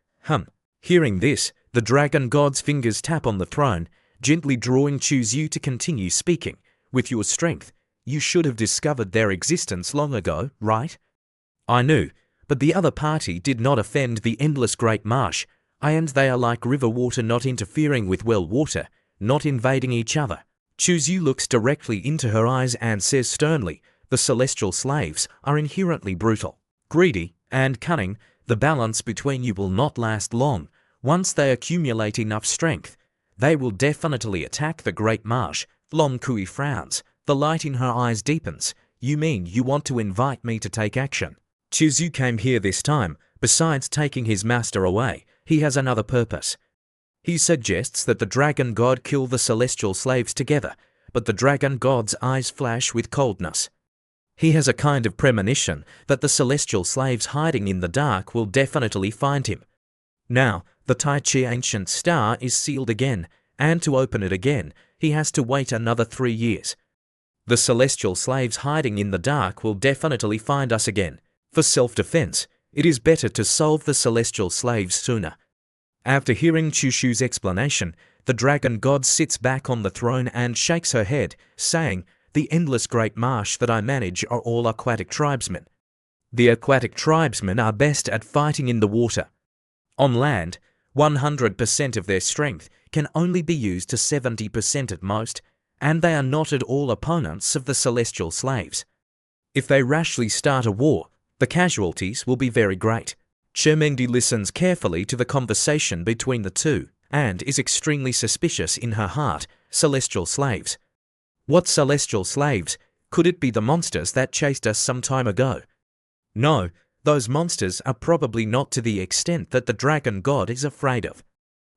Hearing this, the dragon god's fingers tap on the throne, gently drawing Chuzyu to continue speaking. With your strength, you should have discovered their existence long ago, right? I knew, but the other party did not offend the endless great marsh, and they are like river water not interfering with well water, not invading each other. Chuzyu looks directly into her eyes and says sternly, the celestial slaves are inherently brutal, greedy, and cunning. The balance between you will not last long. Once they accumulate enough strength, they will definitely attack the great marsh. Long Kui frowns. The light in her eyes deepens. You mean you want to invite me to take action? Chuzyu came here this time. Besides taking his master away, he has another purpose. He suggests that the dragon god kill the celestial slaves together. but the dragon god's eyes flash with coldness. He has a kind of premonition that the celestial slaves hiding in the dark will definitely find him. Now, the Tai Chi ancient star is sealed again, and to open it again, he has to wait another 3 years. The celestial slaves hiding in the dark will definitely find us again. For self-defense, it is better to solve the celestial slaves sooner. After hearing Chushu's explanation, the dragon god sits back on the throne and shakes her head, saying, "The endless great marsh that I manage are all aquatic tribesmen. The aquatic tribesmen are best at fighting in the water. On land, 100% of their strength can only be used to 70% at most, and they are not at all opponents of the celestial slaves. If they rashly start a war, the casualties will be very great." Chermengdi listens carefully to the conversation between the two, and is extremely suspicious in her heart. Celestial slaves. What celestial slaves? Could it be the monsters that chased us some time ago? No, those monsters are probably not to the extent that the dragon god is afraid of.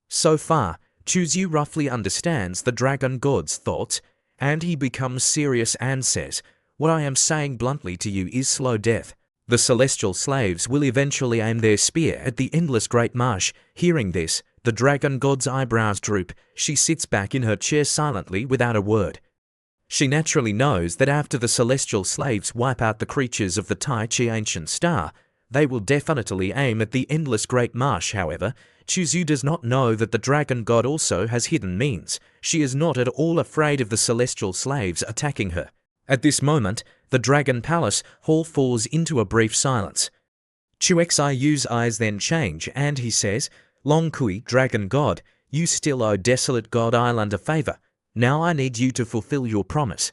So far, Chuzyu roughly understands the dragon god's thoughts, and he becomes serious and says, "What I am saying bluntly to you is slow death. The celestial slaves will eventually aim their spear at the endless great marsh." Hearing this, the dragon god's eyebrows droop. She sits back in her chair silently without a word. She naturally knows that after the celestial slaves wipe out the creatures of the Tai Chi ancient star, they will definitely aim at the endless great marsh. However, Chuzyu does not know that the dragon god also has hidden means. She is not at all afraid of the celestial slaves attacking her. At this moment, the dragon palace hall falls into a brief silence. Chuxiyu's eyes then change and he says, "Long Kui, dragon god, you still owe desolate god island a favor. Now I need you to fulfill your promise."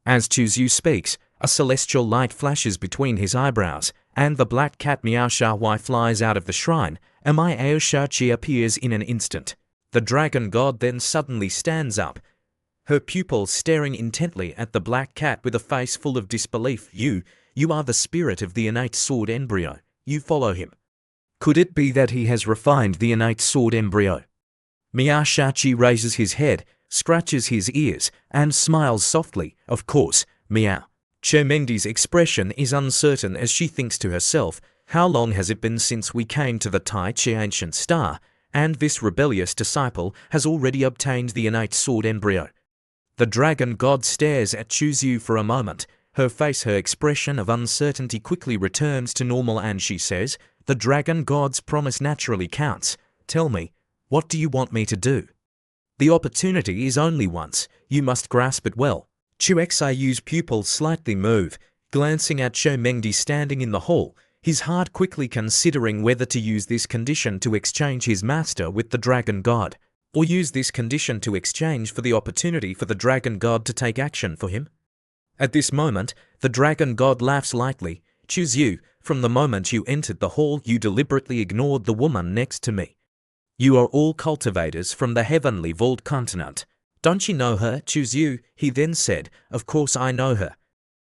As Chuzyu speaks, a celestial light flashes between his eyebrows, and the black cat Miaosha flies out of the shrine. Amai Aoshachi appears in an instant. The dragon god then suddenly stands up, her pupils staring intently at the black cat with a face full of disbelief. You are the spirit of the innate sword embryo. You follow him. Could it be that he has refined the innate sword embryo? Miaoshachi raises his head, scratches his ears, and smiles softly. Of course, meow. Chermengdi's expression is uncertain as she thinks to herself, how long has it been since we came to the Tai Chi ancient star, and this rebellious disciple has already obtained the innate sword embryo. The dragon god stares at Chuzyu for a moment. Her expression of uncertainty quickly returns to normal and she says, "The dragon god's promise naturally counts. Tell me, what do you want me to do? The opportunity is only once. You must grasp it well." Chuxiyu's pupils slightly move, glancing at Chermengdi standing in the hall, his heart quickly considering whether to use this condition to exchange his master with the dragon god, or use this condition to exchange for the opportunity for the dragon god to take action for him. At this moment, the dragon god laughs lightly. "Chuzyu, from the moment you entered the hall, you deliberately ignored the woman next to me. You are all cultivators from the heavenly vault continent. Don't you know her, Chuzyu?" He then said, "Of course I know her.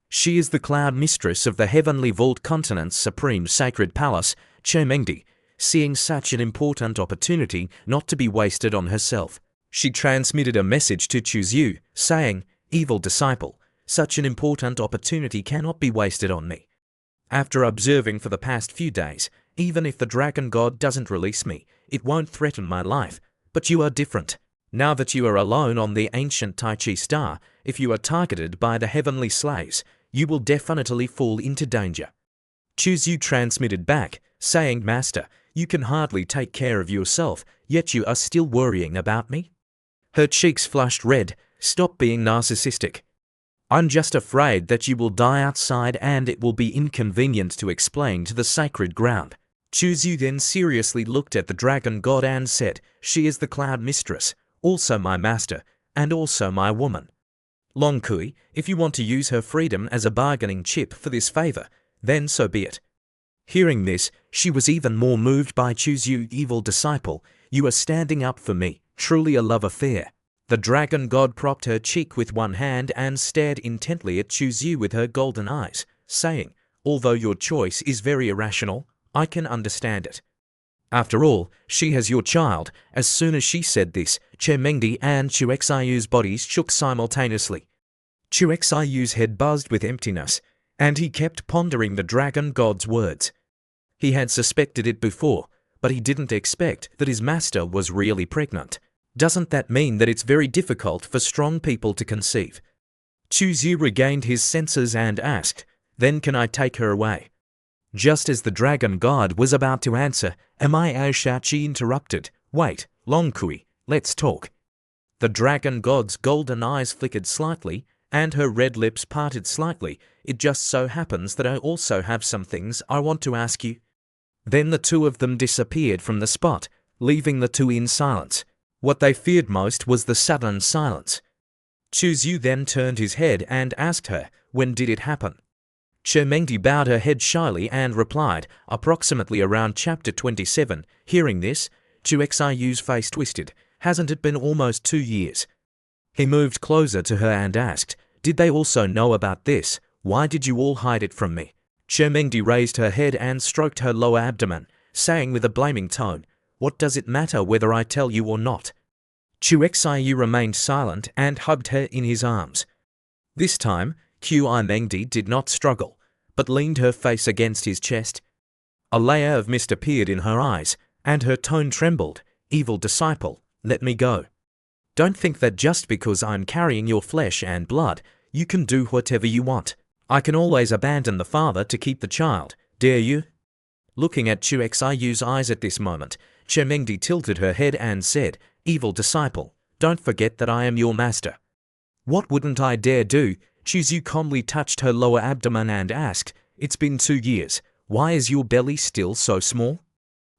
She is the cloud mistress of the heavenly vault continent's supreme sacred palace." Chermengdi, seeing such an important opportunity not to be wasted on herself, she transmitted a message to Chuzyu, saying, "Evil disciple, such an important opportunity cannot be wasted on me. After observing for the past few days, even if the dragon god doesn't release me, it won't threaten my life. But you are different. Now that you are alone on the ancient Tai Chi star, if you are targeted by the heavenly slaves, you will definitely fall into danger." Chuzyu transmitted back, saying, "Master, you can hardly take care of yourself, yet you are still worrying about me?" Her cheeks flushed red. "Stop being narcissistic. I'm just afraid that you will die outside and it will be inconvenient to explain to the sacred ground." Chuzyu then seriously looked at the dragon god and said, "She is the cloud mistress, also my master, and also my woman. Long Kui, if you want to use her freedom as a bargaining chip for this favor, then so be it." Hearing this, she was even more moved by Chuzyu. "Evil disciple, you are standing up for me, truly a love affair." The dragon god propped her cheek with one hand and stared intently at Chuzyu with her golden eyes, saying, "Although your choice is very irrational, I can understand it. After all, she has your child. As soon as she said this, Chemengdi and Chuexayu's bodies shook simultaneously. Chuexayu's head buzzed with emptiness, and he kept pondering the dragon god's words. He had suspected it before, but he didn't expect that his master was really pregnant. Doesn't that mean that it's very difficult for strong people to conceive? Chuzyu regained his senses and asked, "Then can I take her away?" Just as the dragon god was about to answer, Amai Shachi interrupted, "Wait, Longkui, let's talk." The dragon god's golden eyes flickered slightly, and her red lips parted slightly. "It just so happens that I also have some things I want to ask you." Then the two of them disappeared from the spot, leaving the two in silence. What they feared most was the sudden silence. Chuzyu then turned his head and asked her, "When did it happen?" Chemengdi bowed her head shyly and replied, "Approximately around chapter 27. Hearing this, Chuexayu's face twisted. "Hasn't it been almost 2 years?" He moved closer to her and asked, "Did they also know about this? Why did you all hide it from me?" Chemengdi raised her head and stroked her lower abdomen, saying with a blaming tone, "What does it matter whether I tell you or not?" Chuexayu remained silent and hugged her in his arms. This time, Mengdi did not struggle, but leaned her face against his chest. A layer of mist appeared in her eyes, and her tone trembled. "Evil disciple, let me go. Don't think that just because I'm carrying your flesh and blood, you can do whatever you want. I can always abandon the father to keep the child. Dare you?" Looking at Chuexayu's eyes at this moment, Chemengdi tilted her head and said, "Evil disciple, don't forget that I am your master." "What wouldn't I dare do?" Chuzyu calmly touched her lower abdomen and asked, "It's been 2 years. Why is your belly still so small?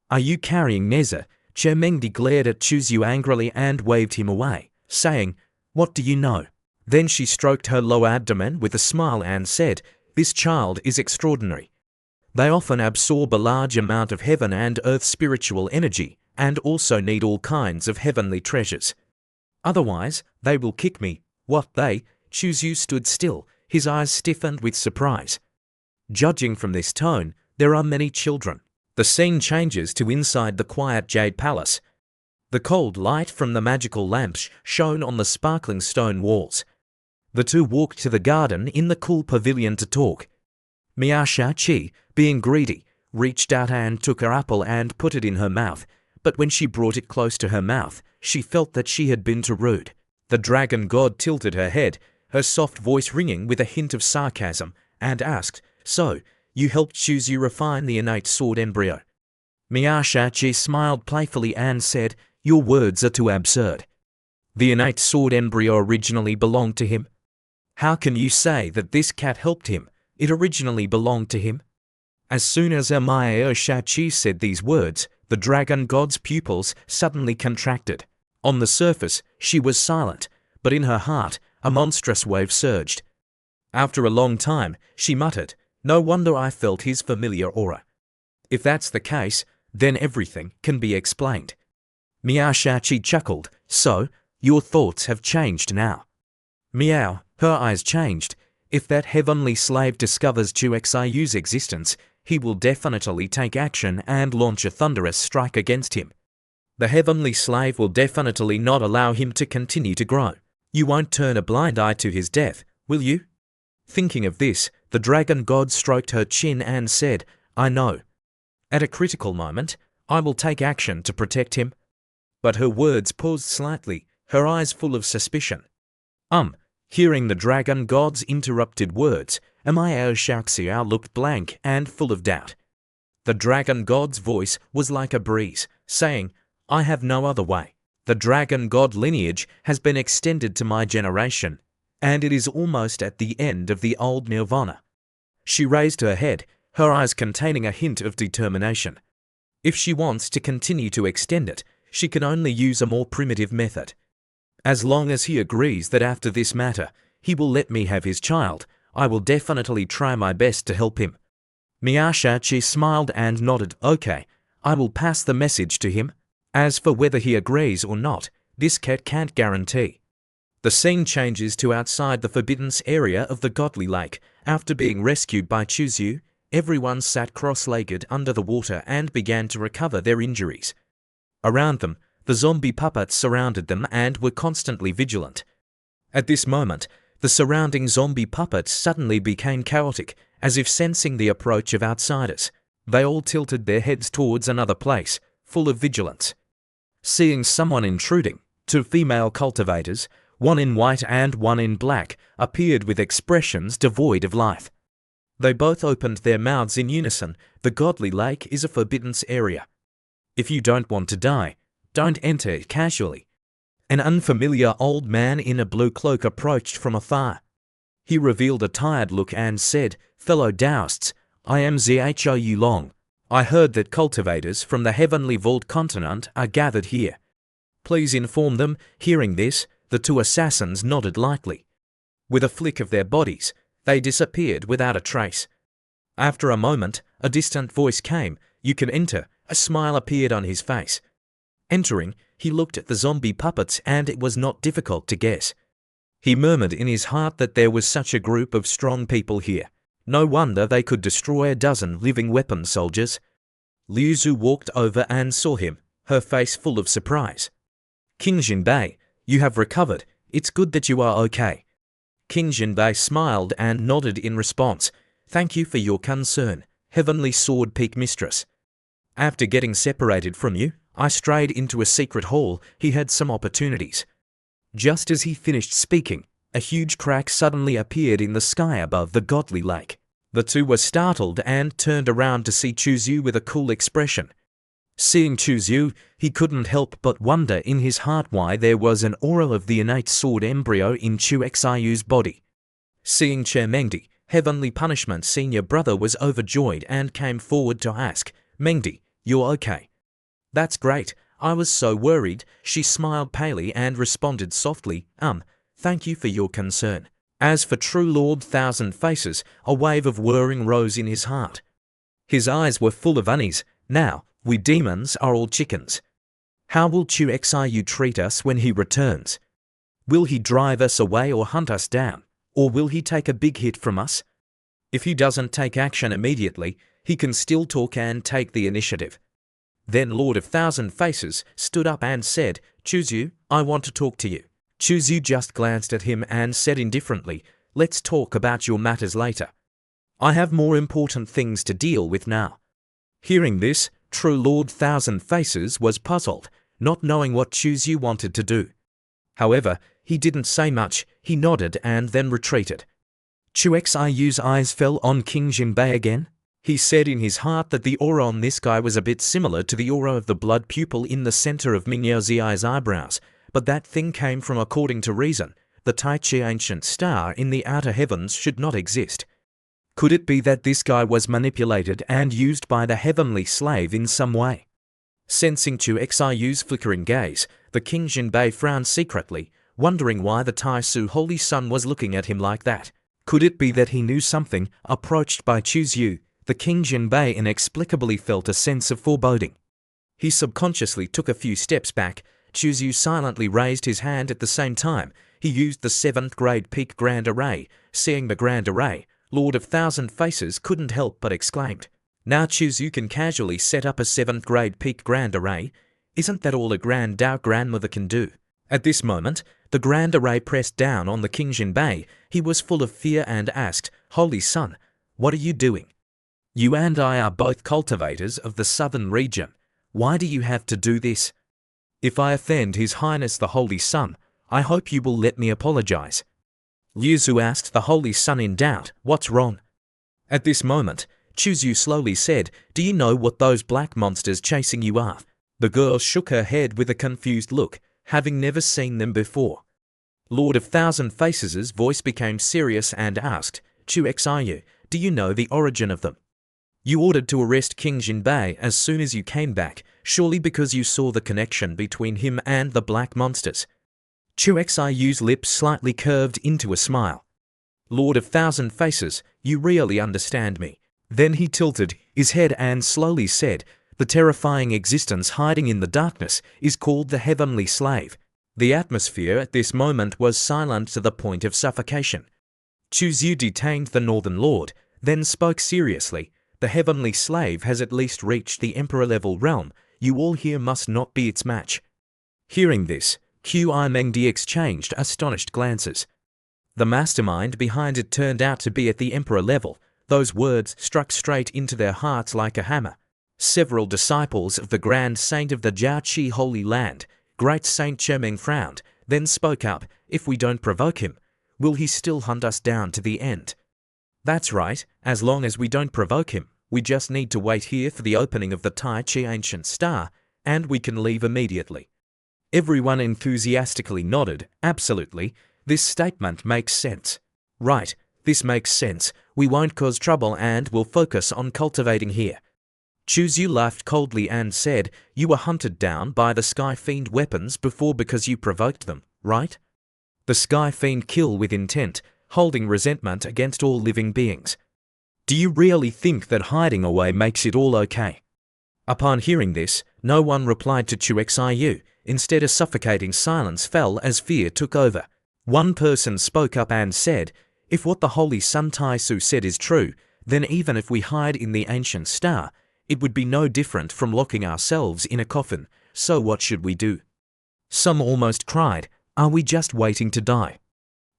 Are you carrying Neza?" Chemengdi glared at Chuzyu angrily and waved him away, saying, "What do you know?" Then she stroked her lower abdomen with a smile and said, "This child is extraordinary. They often absorb a large amount of heaven and earth spiritual energy, and also need all kinds of heavenly treasures. Otherwise, they will kick me." "What they?" Chuzyu stood still, his eyes stiffened with surprise. Judging from this tone, there are many children. The scene changes to inside the quiet jade palace. The cold light from the magical lamps shone on the sparkling stone walls. The two walked to the garden in the cool pavilion to talk. Miasha Chi, being greedy, reached out and took her apple and put it in her mouth, but when she brought it close to her mouth, she felt that she had been too rude. The dragon god tilted her head, her soft voice ringing with a hint of sarcasm, and asked, "So, you helped Chuzyu refine the innate sword embryo?" Miasha Chi smiled playfully and said, "Your words are too absurd. The innate sword embryo originally belonged to him. How can you say that this cat helped him? It originally belonged to him." As soon as Amaya Shachi said these words, the dragon god's pupils suddenly contracted. On the surface, she was silent, but in her heart, a monstrous wave surged. After a long time, she muttered, "No wonder I felt his familiar aura. If that's the case, then everything can be explained." Miashachi chuckled, "So, your thoughts have changed now." Meow, her eyes changed. If that heavenly slave discovers Chuexayu's existence, he will definitely take action and launch a thunderous strike against him. The heavenly slave will definitely not allow him to continue to grow. You won't turn a blind eye to his death, will you? Thinking of this, the dragon god stroked her chin and said, "I know. At a critical moment, I will take action to protect him." But her words paused slightly, her eyes full of suspicion. Hearing the dragon god's interrupted words, Amaya Shaxiao looked blank and full of doubt. The dragon god's voice was like a breeze, saying, "I have no other way. The dragon god lineage has been extended to my generation, and it is almost at the end of the old nirvana." She raised her head, her eyes containing a hint of determination. If she wants to continue to extend it, she can only use a more primitive method. As long as he agrees that after this matter, he will let me have his child, I will definitely try my best to help him. Miashachi smiled and nodded, "Okay, I will pass the message to him. As for whether he agrees or not, this cat can't guarantee." The scene changes to outside the forbidden area of the Godly Lake. After being rescued by Chuzyu, Everyone sat cross-legged under the water and began to recover their injuries. Around them, the zombie puppets surrounded them and were constantly vigilant. At this moment, the surrounding zombie puppets suddenly became chaotic, as if sensing the approach of outsiders. They all tilted their heads towards another place, full of vigilance. Seeing someone intruding, two female cultivators, one in white and one in black, appeared with expressions devoid of life. They both opened their mouths in unison. The godly lake is a forbidden area. If you don't want to die, don't enter it casually. An unfamiliar old man in a blue cloak approached from afar. He revealed a tired look and said, "Fellow Taoists, I am Zhou Long. I heard that cultivators from the heavenly vault continent are gathered here. Please inform them." Hearing this, the two assassins nodded lightly. With a flick of their bodies, they disappeared without a trace. After a moment, a distant voice came, "You can enter." A smile appeared on his face. Entering, he looked at the zombie puppets and it was not difficult to guess. He murmured in his heart that there was such a group of strong people here. No wonder they could destroy a dozen living weapon soldiers. Liu Zhu walked over and saw him, her face full of surprise. "King Jinbei, you have recovered. It's good that you are okay." King Jinbei smiled and nodded in response. "Thank you for your concern, Heavenly Sword Peak Mistress. After getting separated from you, I strayed into a secret hall. He had some opportunities." Just as he finished speaking, a huge crack suddenly appeared in the sky above the godly lake. The two were startled and turned around to see Chu Zhu with a cool expression. Seeing Chu Zhu, he couldn't help but wonder in his heart why there was an aura of the innate sword embryo in Chu Xiu's body. Seeing Che Mengdi, Heavenly Punishment's senior brother, was overjoyed and came forward to ask, "Mengdi, you're okay?" "That's great. I was so worried." She smiled palely and responded softly, "Thank you for your concern." As for True Lord Thousand Faces, a wave of whirring rose in his heart. His eyes were full of unease. Now, we demons are all chickens. How will Chu Xiu treat us when he returns? Will he drive us away or hunt us down? Or will he take a big hit from us? If he doesn't take action immediately, he can still talk and take the initiative. Then Lord of Thousand Faces stood up and said, "Chu Zhu, I want to talk to you." Chu Zhu just glanced at him and said indifferently, "Let's talk about your matters later. I have more important things to deal with now." Hearing this, True Lord Thousand Faces was puzzled, not knowing what Chu Zhu wanted to do. However, he didn't say much. He nodded and then retreated. Chu Xiu's eyes fell on King Jinbei again. He said in his heart that the aura on this guy was a bit similar to the aura of the blood pupil in the center of Mingyao Ziai's eyebrows, but that thing came from, according to reason, the Tai Chi ancient star in the outer heavens should not exist. Could it be that this guy was manipulated and used by the heavenly slave in some way? Sensing Chu Xiu's flickering gaze, the King Jinbei frowned secretly, wondering why the Tai Su Holy Sun was looking at him like that. Could it be that he knew something? Approached by Chu Zhu, the King Jinbei inexplicably felt a sense of foreboding. He subconsciously took a few steps back. Chu Zhu silently raised his hand at the same time. He used the 7th grade peak grand array. Seeing the grand array, Lord of Thousand Faces couldn't help but exclaimed, "Now Chu Zhu can casually set up a 7th grade peak grand array. Isn't that all a grand Dao grandmother can do?" At this moment, the grand array pressed down on the King Jinbei. He was full of fear and asked, "Holy Sun, what are you doing? You and I are both cultivators of the southern region. Why do you have to do this? If I offend His Highness the Holy Sun, I hope you will let me apologize." Liu Zhu asked the Holy Sun in doubt, "What's wrong?" At this moment, Chu Zhu slowly said, "Do you know what those black monsters chasing you are?" The girl shook her head with a confused look, having never seen them before. Lord of Thousand Faces' voice became serious and asked, "Chu Xiu, do you know the origin of them? You ordered to arrest King Jinbei as soon as you came back, surely because you saw the connection between him and the black monsters." Chu Xiu's lips slightly curved into a smile. "Lord of Thousand Faces, you really understand me." Then he tilted his head and slowly said, "The terrifying existence hiding in the darkness is called the Heavenly Slave." The atmosphere at this moment was silent to the point of suffocation. Chu Zhu detained the Northern Lord, then spoke seriously, The heavenly slave has at least reached the emperor-level realm. You all here must not be its match." Hearing this, Qi Mengdi exchanged astonished glances. The mastermind behind it turned out to be at the emperor level. Those words struck straight into their hearts like a hammer. Several disciples of the Grand Saint of the Jiaoqi Holy Land, Great Saint Chemeng, frowned, then spoke up. "If we don't provoke him, will he still hunt us down to the end?" "That's right, as long as we don't provoke him. We just need to wait here for the opening of the Tai Chi Ancient Star, and we can leave immediately." Everyone enthusiastically nodded. "Absolutely. This statement makes sense." "Right, this makes sense. We won't cause trouble and will focus on cultivating here." Chuzu laughed coldly and said, "You were hunted down by the Sky Fiend weapons before because you provoked them, right? The Sky Fiend kill with intent, holding resentment against all living beings. Do you really think that hiding away makes it all okay?" Upon hearing this, no one replied to Chu Xiu. Instead, a suffocating silence fell as fear took over. One person spoke up and said, "If what the Holy Sun Taisu said is true, then even if we hide in the Ancient Star, it would be no different from locking ourselves in a coffin. So what should we do?" Some almost cried, "Are we just waiting to die?"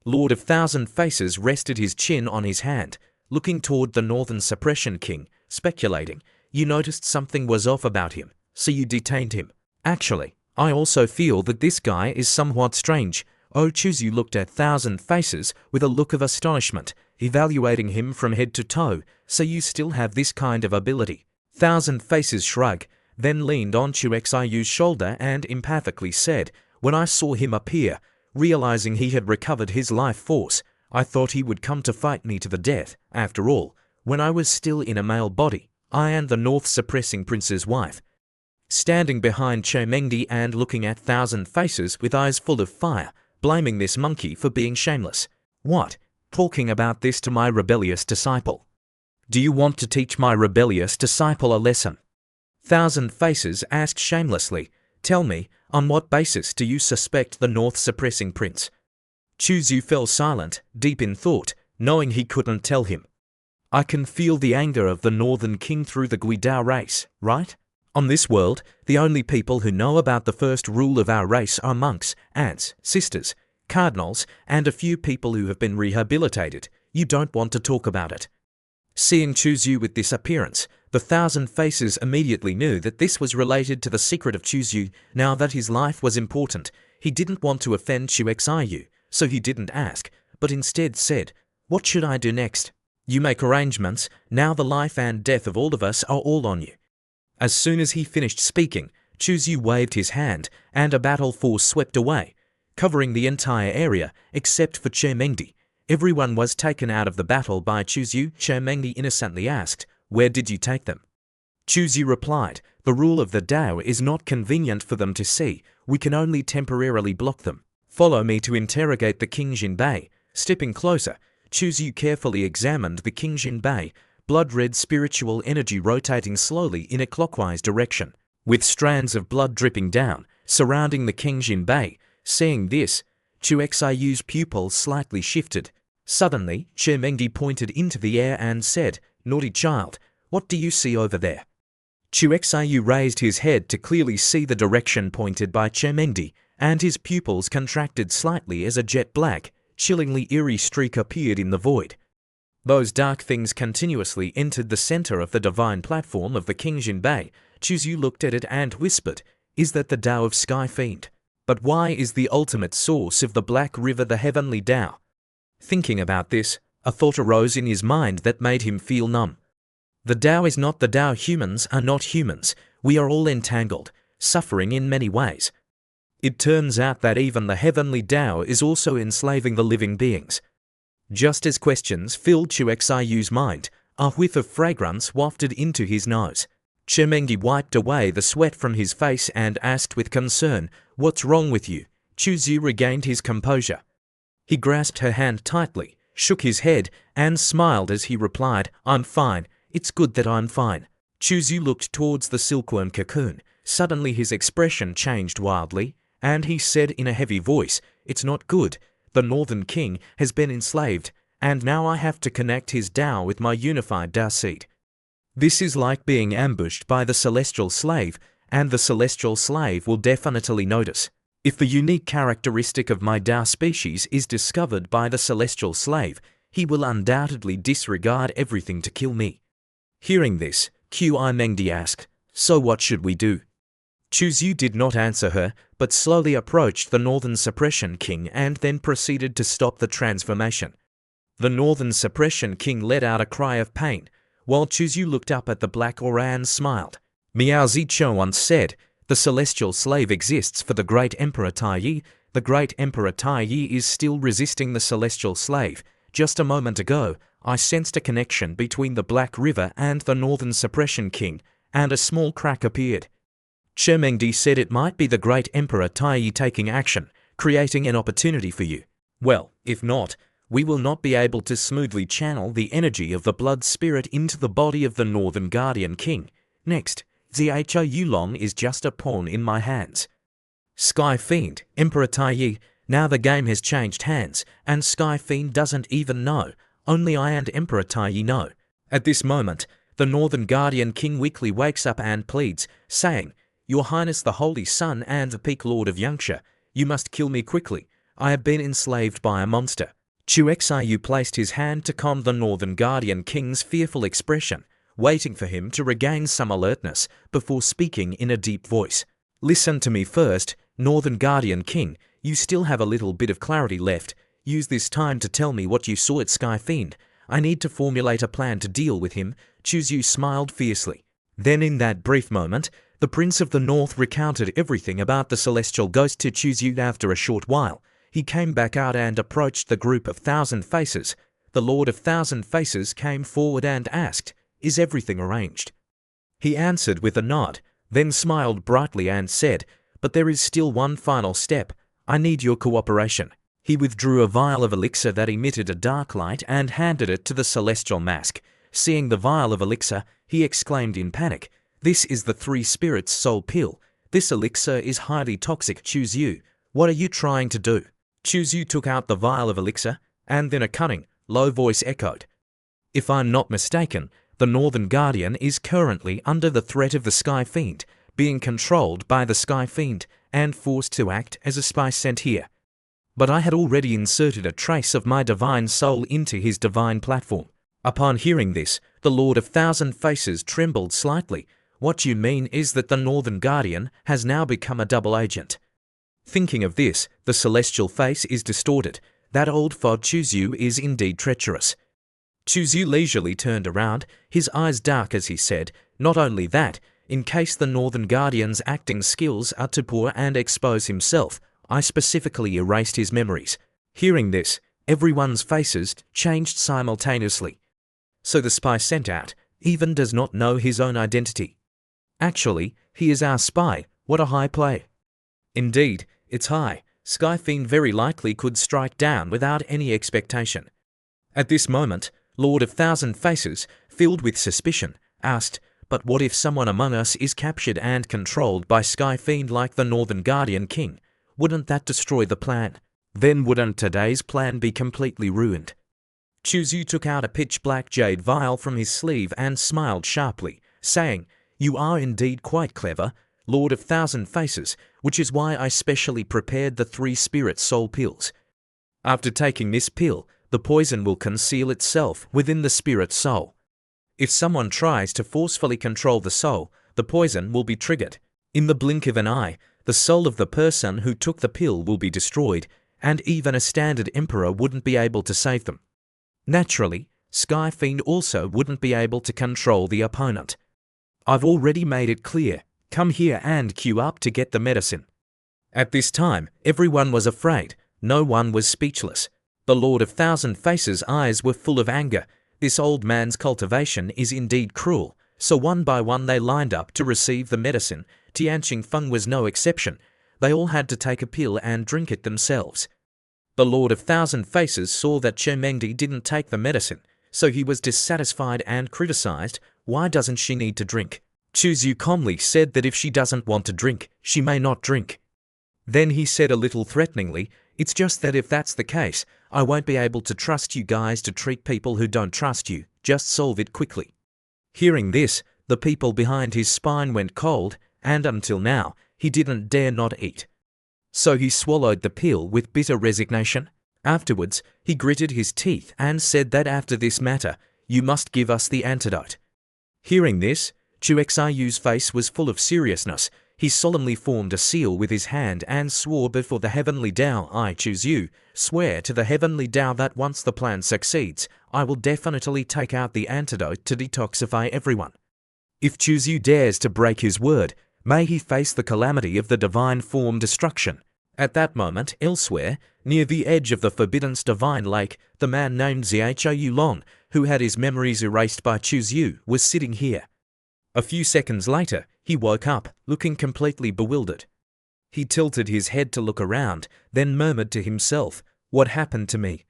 Lord of Thousand Faces rested his chin on his hand, looking toward the Northern Suppression King, speculating. "You noticed something was off about him, so you detained him." "Actually, I also feel that this guy is somewhat strange." Oh Chuzu looked at Thousand Faces with a look of astonishment, evaluating him from head to toe. "So you still have this kind of ability?" Thousand Faces shrugged, then leaned on Chu Xiu's shoulder and empathically said, "When I saw him appear, realizing he had recovered his life force, I thought he would come to fight me to the death. After all, when I was still in a male body, I am the North Suppressing Prince's wife." Standing behind Chemengdi and looking at Thousand Faces with eyes full of fire, blaming this monkey for being shameless. "What? Talking about this to my rebellious disciple? Do you want to teach my rebellious disciple a lesson?" Thousand Faces asked shamelessly, "Tell me, on what basis do you suspect the North Suppressing Prince?" Chuzu fell silent, deep in thought, knowing he couldn't tell him. "I can feel the anger of the Northern King through the Guidao race, right? On this world, the only people who know about the first rule of our race are monks, aunts, sisters, cardinals, and a few people who have been rehabilitated. You don't want to talk about it." Seeing Chuzu with this appearance, the Thousand Faces immediately knew that this was related to the secret of Chuzu. Now that his life was important, he didn't want to offend Chu Xiu, so he didn't ask, but instead said, "What should I do next?" "You make arrangements. Now the life and death of all of us are all on you." As soon as he finished speaking, Chuzu waved his hand, and a battle force swept away, covering the entire area except for Chemengdi. Everyone was taken out of the battle by Chuzu. Chemengdi innocently asked, "Where did you take them?" Chuzu replied, "The rule of the Dao is not convenient for them to see. We can only temporarily block them. Follow me to interrogate the King Jinbei." Stepping closer, Chuzu carefully examined the King Jinbei, blood-red spiritual energy rotating slowly in a clockwise direction, with strands of blood dripping down, surrounding the King Jinbei. Seeing this, Chu Xiu's pupils slightly shifted. Suddenly, Chemengdi pointed into the air and said, "Naughty child, what do you see over there?" Chu Xiu raised his head to clearly see the direction pointed by Chemengdi, and his pupils contracted slightly as a jet black, chillingly eerie streak appeared in the void. Those dark things continuously entered the center of the divine platform of the King Jinbei. Chuzu looked at it and whispered, "Is that the Tao of Sky Fiend? But why is the ultimate source of the Black River the heavenly Tao?" Thinking about this, a thought arose in his mind that made him feel numb. The Tao is not the Tao. Humans are not humans. We are all entangled, suffering in many ways. It turns out that even the heavenly Tao is also enslaving the living beings. Just as questions filled Chu Xiu's mind, a whiff of fragrance wafted into his nose. Chemengdi wiped away the sweat from his face and asked with concern, "What's wrong with you?" Chuzu regained his composure. He grasped her hand tightly, shook his head, and smiled as he replied, "I'm fine. It's good that I'm fine." Chuzu looked towards the silkworm cocoon. Suddenly his expression changed wildly, and he said in a heavy voice, "It's not good. The Northern King has been enslaved, and now I have to connect his Tao with my unified Tao seed." This is like being ambushed by the celestial slave, and the celestial slave will definitely notice. If the unique characteristic of my Tao species is discovered by the celestial slave, he will undoubtedly disregard everything to kill me. Hearing this, Qi Mengdi asked, "So what should we do?" Chu Yu did not answer her, but slowly approached the Northern Suppression King and then proceeded to stop the transformation. The Northern Suppression King let out a cry of pain, while Chu Yu looked up at the black aura and smiled. Miao Zichou once said, "The celestial slave exists for the great Emperor Taiyi. The great Emperor Taiyi is still resisting the celestial slave. Just a moment ago, I sensed a connection between the Black River and the Northern Suppression King, and a small crack appeared." Mengdi said it might be the great Emperor Taiyi taking action, creating an opportunity for you. Well, if not, we will not be able to smoothly channel the energy of the blood spirit into the body of the Northern Guardian King. Next, Zhou Yulong is just a pawn in my hands. Sky Fiend, Emperor Taiyi, now the game has changed hands, and Sky Fiend doesn't even know. Only I and Emperor Taiyi know. At this moment, the Northern Guardian King weakly wakes up and pleads, saying, "Your Highness the Holy Sun and the Peak Lord of Yangsha, you must kill me quickly. I have been enslaved by a monster." Chu Xiu placed his hand to calm the Northern Guardian King's fearful expression, waiting for him to regain some alertness before speaking in a deep voice. "Listen to me first, Northern Guardian King. You still have a little bit of clarity left. Use this time to tell me what you saw at Sky Fiend. I need to formulate a plan to deal with him." Chu Yu smiled fiercely. Then in that brief moment, the Prince of the North recounted everything about the celestial ghost to Chu Yu. After a short while, he came back out and approached the group of Thousand Faces. The Lord of Thousand Faces came forward and asked, "Is everything arranged?" He answered with a nod, then smiled brightly and said, "But there is still one final step. I need your cooperation." He withdrew a vial of elixir that emitted a dark light and handed it to the celestial mask. Seeing the vial of elixir, he exclaimed in panic, "This is the Three Spirits Soul Pill. This elixir is highly toxic." "Chu Yu, what are you trying to do?" Chu Yu took out the vial of elixir, and then a cunning, low voice echoed, "If I'm not mistaken, the Northern Guardian is currently under the threat of the Sky Fiend, being controlled by the Sky Fiend and forced to act as a spy sent here. But I had already inserted a trace of my divine soul into his divine platform." Upon hearing this, the Lord of Thousand Faces trembled slightly. "What you mean is that the Northern Guardian has now become a double agent." Thinking of this, the celestial face is distorted. That old fod Chu Yu is indeed treacherous. Chu Yu leisurely turned around, his eyes dark as he said, "Not only that, in case the Northern Guardian's acting skills are too poor and expose himself, I specifically erased his memories." Hearing this, everyone's faces changed simultaneously. So the spy sent out even does not know his own identity. Actually, he is our spy. What a high play. Indeed, it's high. Sky Fiend very likely could strike down without any expectation. At this moment, Lord of Thousand Faces, filled with suspicion, asked, "But what if someone among us is captured and controlled by Sky Fiend like the Northern Guardian King? Wouldn't that destroy the plan? Then wouldn't today's plan be completely ruined?" Chu Yu took out a pitch-black jade vial from his sleeve and smiled sharply, saying, "You are indeed quite clever, Lord of Thousand Faces, which is why I specially prepared the Three Spirit Soul Pills. After taking this pill, the poison will conceal itself within the spirit soul. If someone tries to forcefully control the soul, the poison will be triggered. In the blink of an eye, the soul of the person who took the pill will be destroyed, and even a standard emperor wouldn't be able to save them. Naturally, Sky Fiend also wouldn't be able to control the opponent. I've already made it clear. Come here and queue up to get the medicine." At this time, everyone was afraid. No one was speechless. The Lord of Thousand Faces' eyes were full of anger. This old man's cultivation is indeed cruel. So one by one they lined up to receive the medicine. Tianqing Feng was no exception. They all had to take a pill and drink it themselves. The Lord of Thousand Faces saw that Mengdi didn't take the medicine, so he was dissatisfied and criticized. "Why doesn't she need to drink?" Chu Yu calmly said that if she doesn't want to drink, she may not drink. Then he said a little threateningly, "It's just that if that's the case, I won't be able to trust you guys to treat people who don't trust you. Just solve it quickly." Hearing this, the people behind his spine went cold, and until now, he didn't dare not eat. So he swallowed the pill with bitter resignation. Afterwards, he gritted his teeth and said that after this matter, you must give us the antidote. Hearing this, Chu Xiu's face was full of seriousness. He solemnly formed a seal with his hand and swore before the heavenly Tao, I choose you, swear to the heavenly Tao that once the plan succeeds, I will definitely take out the antidote to detoxify everyone. If Chu Xiu dares to break his word, may he face the calamity of the divine form destruction. At that moment, elsewhere, near the edge of the Forbidden's divine lake, the man named Xiaoyu Long, who had his memories erased by Chu Xiu, was sitting here. A few seconds later, he woke up, looking completely bewildered. He tilted his head to look around, then murmured to himself, "What happened to me?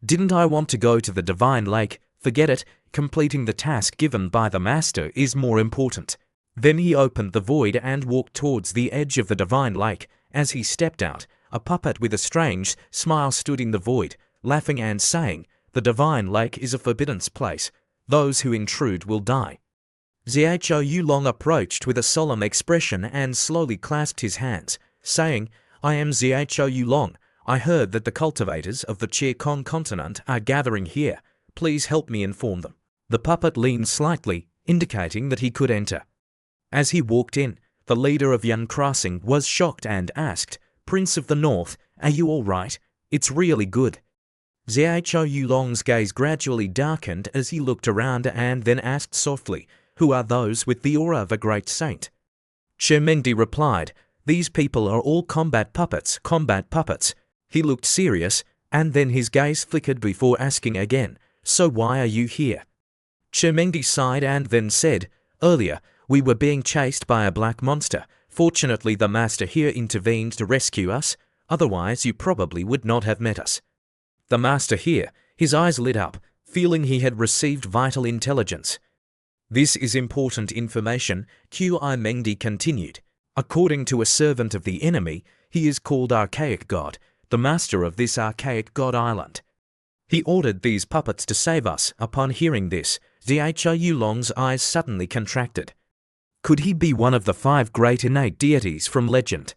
Didn't I want to go to the divine lake? Forget it, completing the task given by the master is more important." Then he opened the void and walked towards the edge of the divine lake. As he stepped out, a puppet with a strange smile stood in the void, laughing and saying, "The divine lake is a forbidden place. Those who intrude will die." Xiaoyu Long approached with a solemn expression and slowly clasped his hands, saying, "I am Xiaoyu Long. I heard that the cultivators of the Qikong continent are gathering here. Please help me inform them." The puppet leaned slightly, indicating that he could enter. As he walked in, the leader of Yan Crossing was shocked and asked, "Prince of the North, are you all right? It's really good." Xiaoyu Long's gaze gradually darkened as he looked around and then asked softly, "Who are those with the aura of a great saint?" Mengdi replied, "These people are all combat puppets, combat puppets." He looked serious, and then his gaze flickered before asking again, "So why are you here?" Mengdi sighed and then said, "Earlier, we were being chased by a black monster. Fortunately, the master here intervened to rescue us, otherwise you probably would not have met us." The master here, his eyes lit up, feeling he had received vital intelligence. "This is important information," Qi Mengdi continued. "According to a servant of the enemy, he is called Archaic God, the master of this archaic God island. He ordered these puppets to save us." Upon hearing this, Xiaoyu Long's eyes suddenly contracted. Could he be one of the 5 great innate deities from legend?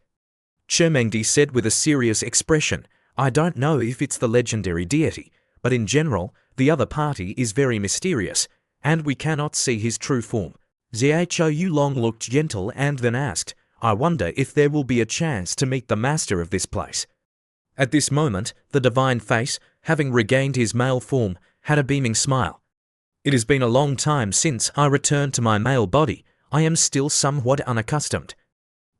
Mengdi said with a serious expression, "I don't know if it's the legendary deity, but in general, the other party is very mysterious, and we cannot see his true form." Xiaoyu Long looked gentle and then asked, "I wonder if there will be a chance to meet the master of this place." At this moment, the divine face, having regained his male form, had a beaming smile. "It has been a long time since I returned to my male body. I am still somewhat unaccustomed."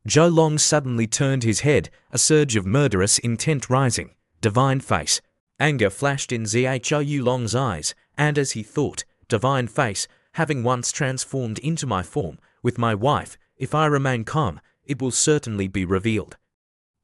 Zhou Long suddenly turned his head, a surge of murderous intent rising. Divine face. Anger flashed in Xiaoyu Long's eyes, and as he thought, "Divine face, having once transformed into my form, with my wife, if I remain calm, it will certainly be revealed."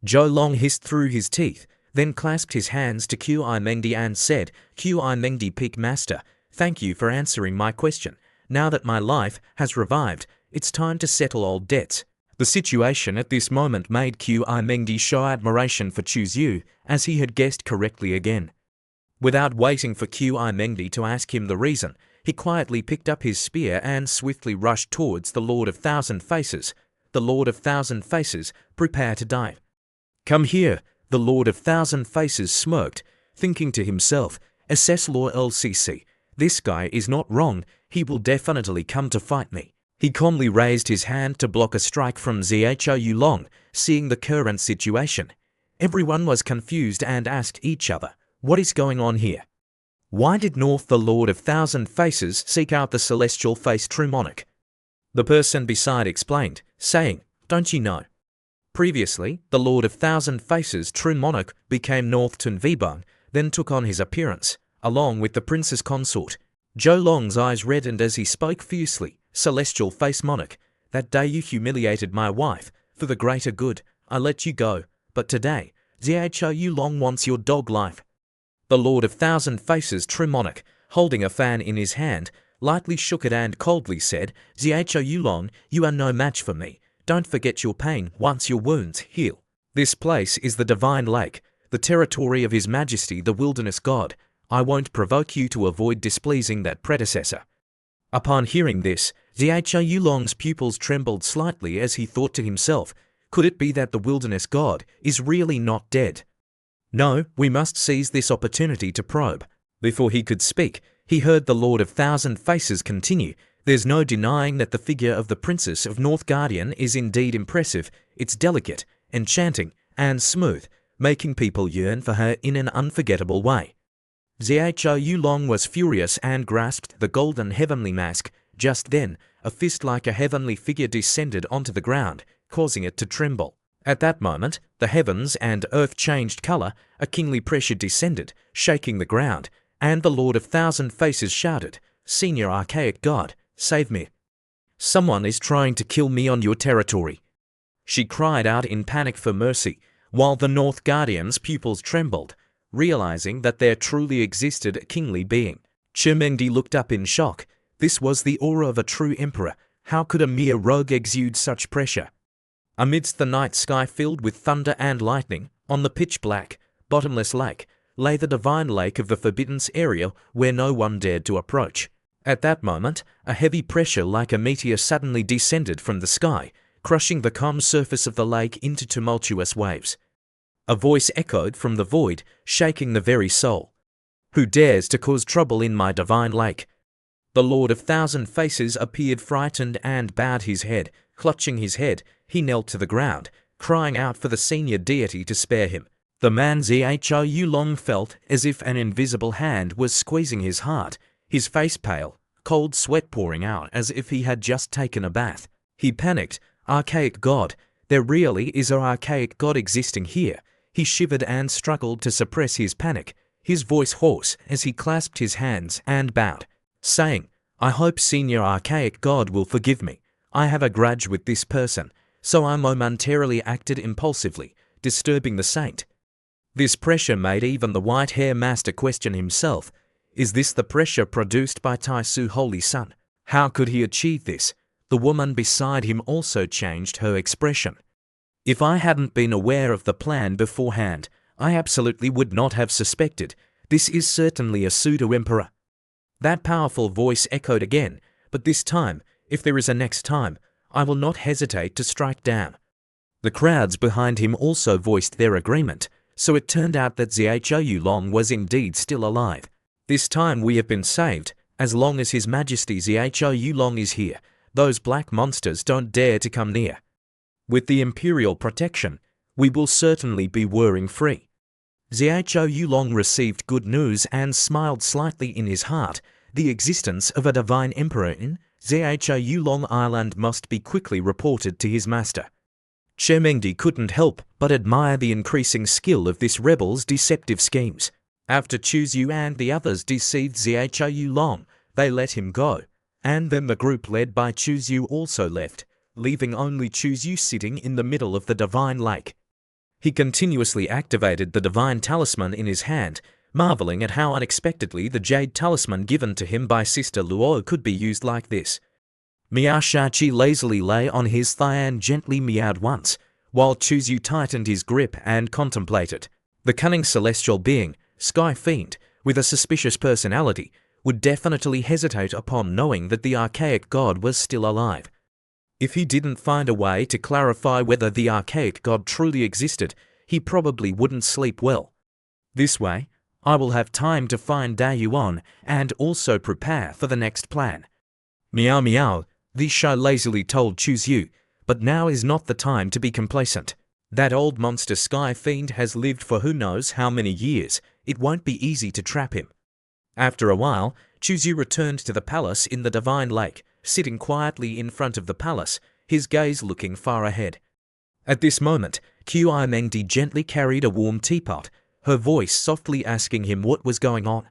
Zhou Long hissed through his teeth, then clasped his hands to Qi Mengdi and said, "Qi Mengdi Peak Master, thank you for answering my question. Now that my life has revived, it's time to settle old debts." The situation at this moment made Qi Mengdi show admiration for Chu Xiu, as he had guessed correctly again. Without waiting for Qi Mengdi to ask him the reason, he quietly picked up his spear and swiftly rushed towards the Lord of Thousand Faces. The Lord of Thousand Faces, prepare to die. "Come here," the Lord of Thousand Faces smirked, thinking to himself, "SS Law LCC, this guy is not wrong, he will definitely come to fight me." He calmly raised his hand to block a strike from Xiaoyu Long, seeing the current situation. Everyone was confused and asked each other, "What is going on here? Why did North the Lord of Thousand Faces seek out the celestial face true monarch?" The person beside explained, saying, "Don't you know? Previously, the Lord of Thousand Faces true monarch became North Tun Vibang, then took on his appearance, along with the princess consort." Zhou Long's eyes reddened as he spoke fiercely. "Celestial face monarch, that day you humiliated my wife. For the greater good, I let you go. But today, Xiaoyu Long wants your dog life." The Lord of Thousand Faces true monarch, holding a fan in his hand, lightly shook it and coldly said, "Xiaoyu Long, you are no match for me. Don't forget your pain once your wounds heal. This place is the divine lake, the territory of His Majesty the Wilderness God. I won't provoke you to avoid displeasing that predecessor." Upon hearing this, Xiao Yulong's pupils trembled slightly as he thought to himself, could it be that the wilderness god is really not dead? No, we must seize this opportunity to probe. Before he could speak, he heard the Lord of Thousand Faces continue, there's no denying that the figure of the Princess of North Guardian is indeed impressive. It's delicate, enchanting, and smooth, making people yearn for her in an unforgettable way. Xiao Yulong was furious and grasped the golden heavenly mask. Just then, a fist like a heavenly figure descended onto the ground, causing it to tremble. At that moment, the heavens and earth changed color, a kingly pressure descended, shaking the ground, and the Lord of Thousand Faces shouted, "Senior Archaic God, save me. Someone is trying to kill me on your territory." She cried out in panic for mercy, while the North Guardian's pupils trembled, realizing that there truly existed a kingly being. Chermengdi looked up in shock. This was the aura of a true emperor. How could a mere rogue exude such pressure? Amidst the night sky filled with thunder and lightning, on the pitch-black, bottomless lake, lay the divine lake of the forbidden area where no one dared to approach. At that moment, a heavy pressure like a meteor suddenly descended from the sky, crushing the calm surface of the lake into tumultuous waves. A voice echoed from the void, shaking the very soul. "Who dares to cause trouble in my divine lake?" The Lord of Thousand Faces appeared frightened and bowed his head. Clutching his head, he knelt to the ground, crying out for the senior deity to spare him. The man Xiao Yulong felt as if an invisible hand was squeezing his heart, his face pale, cold sweat pouring out as if he had just taken a bath. He panicked. Archaic God, there really is an archaic God existing here. He shivered and struggled to suppress his panic, his voice hoarse as he clasped his hands and bowed, saying, "I hope Senior Archaic God will forgive me. I have a grudge with this person, so I momentarily acted impulsively, disturbing the saint." This pressure made even the white-hair master question himself. Is this the pressure produced by Taisu Holy Sun? How could he achieve this? The woman beside him also changed her expression. If I hadn't been aware of the plan beforehand, I absolutely would not have suspected. This is certainly a pseudo-emperor. That powerful voice echoed again, but this time, if there is a next time, I will not hesitate to strike down. The crowds behind him also voiced their agreement, so it turned out that Xiao Yulong was indeed still alive. This time we have been saved. As long as His Majesty Xiao Yulong is here, those black monsters don't dare to come near. With the imperial protection, we will certainly be worry-free. Xiao Yulong received good news and smiled slightly in his heart. The existence of a divine emperor in Xiao Yulong Island must be quickly reported to his master. Chermengdi couldn't help but admire the increasing skill of this rebel's deceptive schemes. After Chuzyu and the others deceived Xiao Yulong, they let him go, and then the group led by Chuzyu also left, leaving only Chuzyu sitting in the middle of the divine lake. He continuously activated the divine talisman in his hand, marveling at how unexpectedly the jade talisman given to him by Sister Luo could be used like this. Miao Shachi lazily lay on his thigh and gently meowed once, while Chuzyu tightened his grip and contemplated. The cunning celestial being, Sky Fiend, with a suspicious personality, would definitely hesitate upon knowing that the archaic god was still alive. If he didn't find a way to clarify whether the archaic god truly existed, he probably wouldn't sleep well. This way, I will have time to find Dayuan and also prepare for the next plan. Meow meow, the Sha lazily told Chuzyu, but now is not the time to be complacent. That old monster Sky Fiend has lived for who knows how many years. It won't be easy to trap him. After a while, Chuzyu returned to the palace in the Divine Lake, sitting quietly in front of the palace, his gaze looking far ahead. At this moment, Qi Mengdi gently carried a warm teapot, her voice softly asking him what was going on.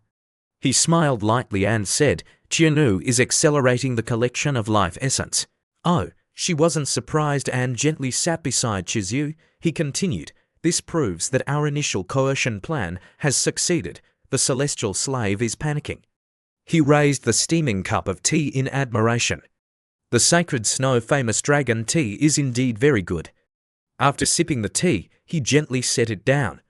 He smiled lightly and said, "Qianu is accelerating the collection of life essence." Oh, she wasn't surprised and gently sat beside Chuzyu. He continued, "This proves that our initial coercion plan has succeeded. The celestial slave is panicking." He raised the steaming cup of tea in admiration. The sacred snow famous dragon tea is indeed very good. After sipping the tea, he gently set it down.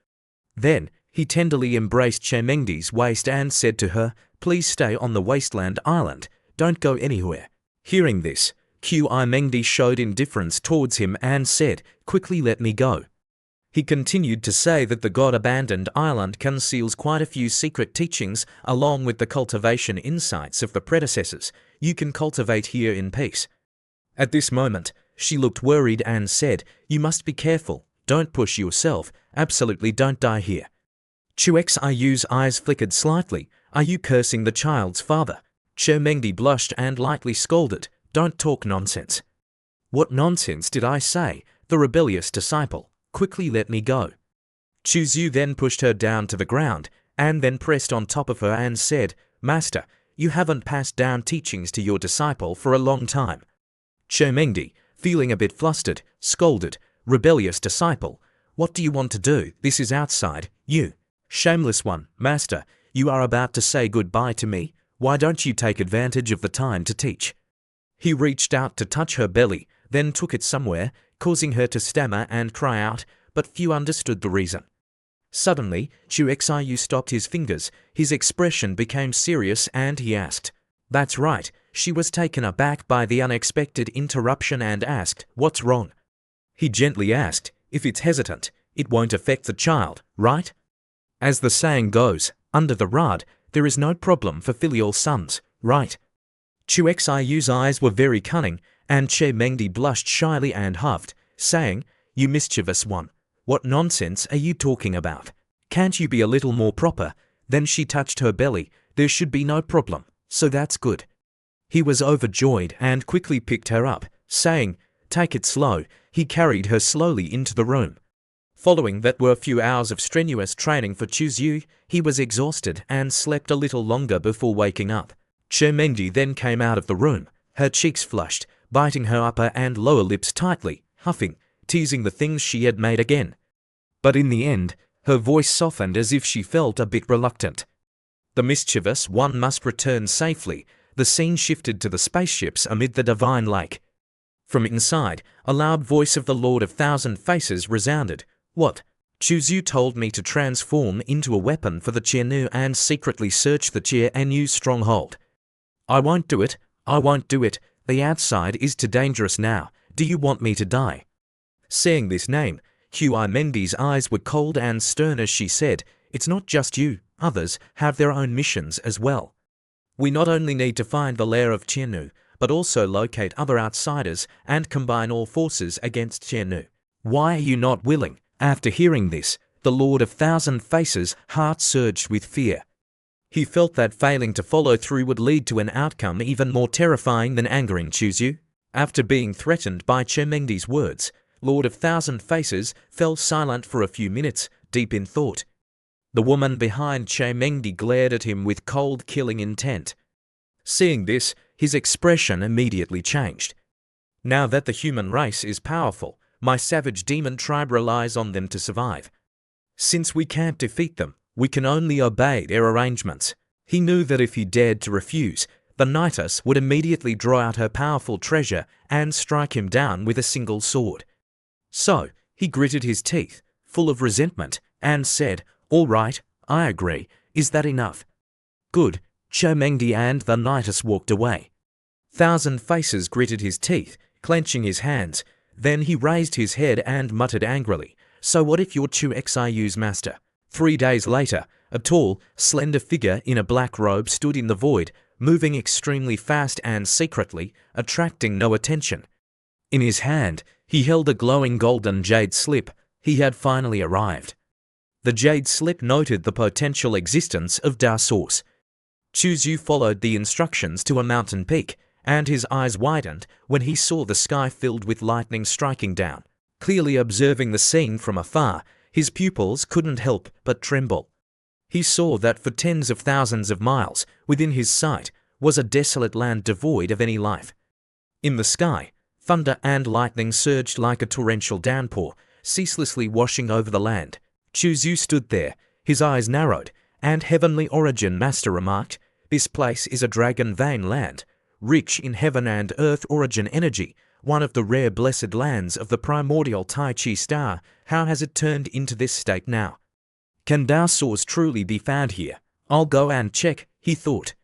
Then, he tenderly embraced Chermengdi's waist and said to her, "Please stay on the wasteland island. Don't go anywhere. Hearing this, Qi Mengdi showed indifference towards him and said, quickly let me go. He continued to say that the God-abandoned island conceals quite a few secret teachings along with the cultivation insights of the predecessors you can cultivate here in peace. At this moment, she looked worried and said, you must be careful, don't push yourself, absolutely don't die here. Chu Xiu's eyes flickered slightly. Are you cursing the child's father? Che Mengdi blushed and lightly scolded, don't talk nonsense. What nonsense did I say? The rebellious disciple. Quickly let me go. Chu Xiu then pushed her down to the ground and then pressed on top of her and said, Master, you haven't passed down teachings to your disciple for a long time. Che Mengdi, feeling a bit flustered, scolded, rebellious disciple, what do you want to do? This is outside, you. Shameless one, Master, you are about to say goodbye to me. Why don't you take advantage of the time to teach? He reached out to touch her belly, then took it somewhere, causing her to stammer and cry out, but few understood the reason. Suddenly, Chu Xiu stopped his fingers, his expression became serious and he asked. That's right, she was taken aback by the unexpected interruption and asked, what's wrong? He gently asked, if it's hesitant, it won't affect the child, right? As the saying goes, under the rod, there is no problem for filial sons, right? Chu Xiu's eyes were very cunning, and Che Mengdi blushed shyly and huffed, saying, you mischievous one, what nonsense are you talking about? Can't you be a little more proper? Then she touched her belly, there should be no problem, so that's good. He was overjoyed and quickly picked her up, saying, take it slow. He carried her slowly into the room. Following that were a few hours of strenuous training for Chu Xiu, he was exhausted and slept a little longer before waking up. Che Mengdi then came out of the room, her cheeks flushed, biting her upper and lower lips tightly, huffing, teasing the things she had made again. But in the end, her voice softened as if she felt a bit reluctant. The mischievous one must return safely. The scene shifted to the spaceships amid the divine lake. From inside, a loud voice of the Lord of Thousand Faces resounded. What? Chu Xiu told me to transform into a weapon for the Qianu and secretly search the Qianu stronghold. I won't do it. I won't do it. The outside is too dangerous now. Do you want me to die? Saying this name, Qi Mengdi's eyes were cold and stern as she said, it's not just you, others have their own missions as well. We not only need to find the lair of Qianu, but also locate other outsiders and combine all forces against Qianu. Why are you not willing? After hearing this, the Lord of Thousand Faces' heart surged with fear. He felt that failing to follow through would lead to an outcome even more terrifying than angering Chu Xiu. After being threatened by Che Mengdi's words, Lord of Thousand Faces fell silent for a few minutes, deep in thought. The woman behind Che Mengdi glared at him with cold, killing intent. Seeing this, his expression immediately changed. Now that the human race is powerful, my savage demon tribe relies on them to survive. Since we can't defeat them, we can only obey their arrangements. He knew that if he dared to refuse, the knightess would immediately draw out her powerful treasure and strike him down with a single sword. So, he gritted his teeth, full of resentment, and said, all right, I agree. Is that enough? Good. Che Mengdi and the knightess walked away. Thousand Faces gritted his teeth, clenching his hands. Then he raised his head and muttered angrily, so what if you're Chu Xiu's master? 3 days later, a tall, slender figure in a black robe stood in the void, moving extremely fast and secretly, attracting no attention. In his hand, he held a glowing golden jade slip. He had finally arrived. The jade slip noted the potential existence of Da Source. Chu Xiu followed the instructions to a mountain peak, and his eyes widened when he saw the sky filled with lightning striking down. Clearly observing the scene from afar, his pupils couldn't help but tremble. He saw that for tens of thousands of miles, within his sight, was a desolate land devoid of any life. In the sky, thunder and lightning surged like a torrential downpour, ceaselessly washing over the land. Chu Xiu stood there, his eyes narrowed, and Heavenly Origin Master remarked, this place is a dragon vein land, rich in heaven and earth origin energy, one of the rare blessed lands of the primordial Tai Chi star. How has it turned into this state now? Can Da Source truly be found here? I'll go and check, he thought.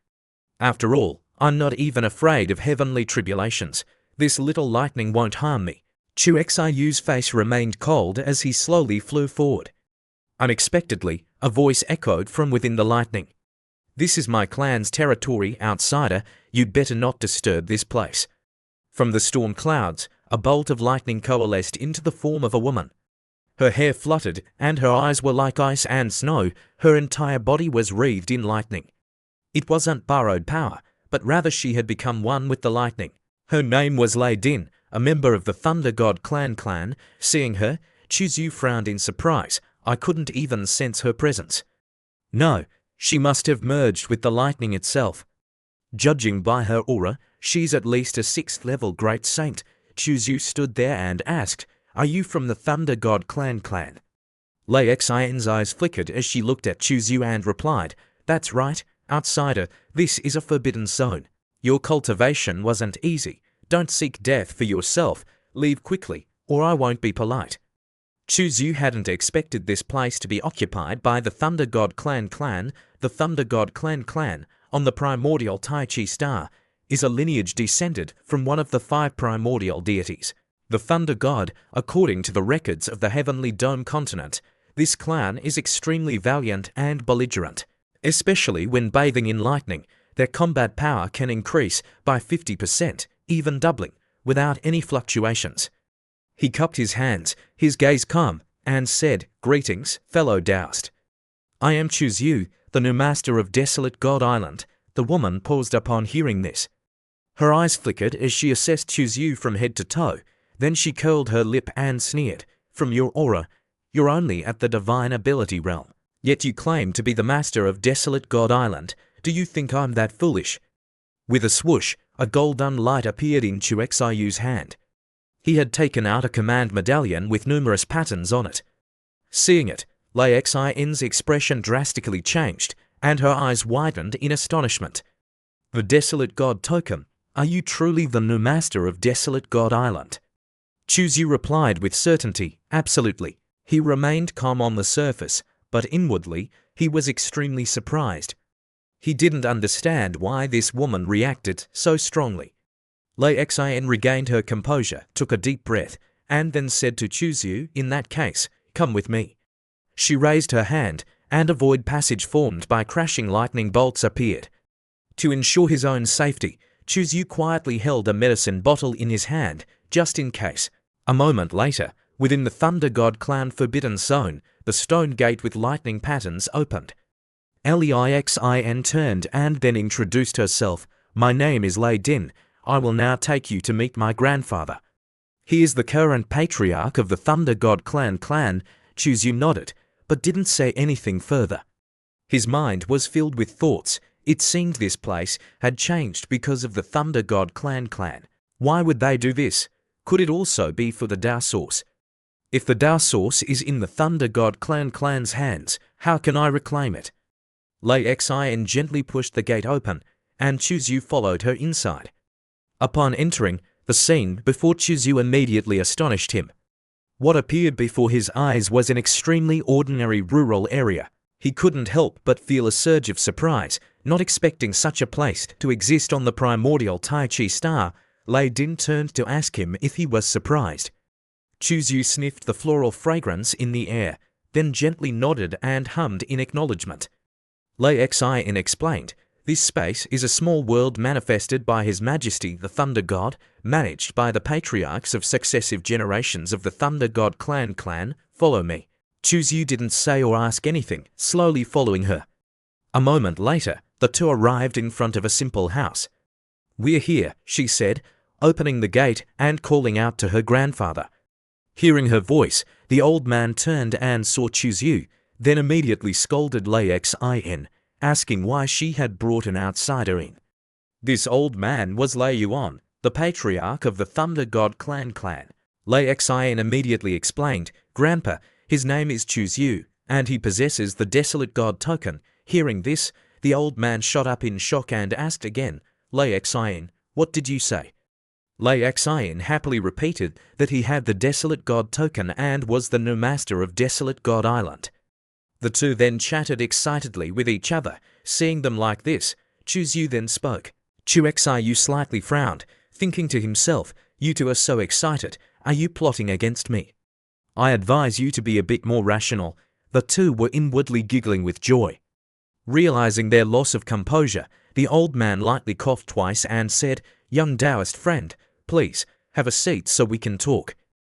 After all, I'm not even afraid of heavenly tribulations. This little lightning won't harm me. Chu Xiu's face remained cold as he slowly flew forward. Unexpectedly, a voice echoed from within the lightning. This is my clan's territory, outsider. You'd better not disturb this place. From the storm clouds, a bolt of lightning coalesced into the form of a woman. Her hair fluttered, and her eyes were like ice and snow. Her entire body was wreathed in lightning. It wasn't borrowed power, but rather she had become one with the lightning. Her name was Lei Din, a member of the Thunder God clan. Seeing her, Chu Xiu frowned in surprise. I couldn't even sense her presence. No, she must have merged with the lightning itself. Judging by her aura, she's at least a 6th level great saint. Chu Xiu stood there and asked, Are you from the Thunder God clan? Lei Xian's eyes flickered as she looked at Chu Xiu and replied, That's right, outsider, this is a forbidden zone. Your cultivation wasn't easy. Don't seek death for yourself. Leave quickly, or I won't be polite. Chu Xiu hadn't expected this place to be occupied by the Thunder God clan. The Thunder God clan, on the primordial Tai Chi star, is a lineage descended from one of the 5 primordial deities. The Thunder God, according to the records of the Heavenly Dome continent, this clan is extremely valiant and belligerent. Especially when bathing in lightning, their combat power can increase by 50%, even doubling, without any fluctuations. He cupped his hands, his gaze calm, and said, Greetings, fellow Taoist. I am Chu Xiu, the new master of Desolate God Island. The woman paused upon hearing this. Her eyes flickered as she assessed Chu Xiu from head to toe. Then she curled her lip and sneered, From your aura, you're only at the divine ability realm. Yet you claim to be the master of Desolate God Island. Do you think I'm that foolish? With a swoosh, a golden light appeared in Chu Xiu's hand. He had taken out a command medallion with numerous patterns on it. Seeing it, Lei Xian's expression drastically changed, and her eyes widened in astonishment. The Desolate God token. Are you truly the new master of Desolate God Island? Chu Xiu replied with certainty, Absolutely. He remained calm on the surface, but inwardly, he was extremely surprised. He didn't understand why this woman reacted so strongly. Lei Xian regained her composure, took a deep breath, and then said to Chu Xiu, In that case, come with me. She raised her hand, and a void passage formed by crashing lightning bolts appeared. To ensure his own safety, Chu Xiu quietly held a medicine bottle in his hand, just in case. A moment later, within the Thunder God clan forbidden zone, the stone gate with lightning patterns opened. Lei Xian turned and then introduced herself. My name is Lei Din. I will now take you to meet my grandfather. He is the current patriarch of the Thunder God clan. Chu Xiu nodded, but didn't say anything further. His mind was filled with thoughts. It seemed this place had changed because of the Thunder God clan. Why would they do this? Could it also be for the Tao Source? If the Tao Source is in the Thunder God clan's hands, how can I reclaim it? Lei Xian gently pushed the gate open, and Chu Xiu followed her inside. Upon entering, the scene before Chu Xiu immediately astonished him. What appeared before his eyes was an extremely ordinary rural area. He couldn't help but feel a surge of surprise, not expecting such a place to exist on the primordial Tai Chi star. Lei Din turned to ask him if he was surprised. Chu Xiu sniffed the floral fragrance in the air, then gently nodded and hummed in acknowledgement. Lei Xian explained, This space is a small world manifested by His Majesty the Thunder God, managed by the patriarchs of successive generations of the Thunder God clan. Follow me. Chu Xiu didn't say or ask anything, slowly following her. A moment later, the two arrived in front of a simple house. We're here, she said, opening the gate and calling out to her grandfather. Hearing her voice, the old man turned and saw Chu Xiu, then immediately scolded Lei Xian, asking why she had brought an outsider in. This old man was Lei Yuan, the patriarch of the Thunder God clan. Lei Xian immediately explained, Grandpa, his name is Chu Xiu, and he possesses the Desolate God token. Hearing this, the old man shot up in shock and asked again, Lei Xian, what did you say? Lei Xian happily repeated that he had the Desolate God token and was the new master of Desolate God Island. The two then chatted excitedly with each other. Seeing them like this, Chu Xiu then spoke. Chu Xiu slightly frowned, thinking to himself, "You two are so excited. Are you plotting against me? I advise you to be a bit more rational." The two were inwardly giggling with joy. Realizing their loss of composure, the old man lightly coughed twice and said, "Young Taoist friend, please, have a seat so we can talk."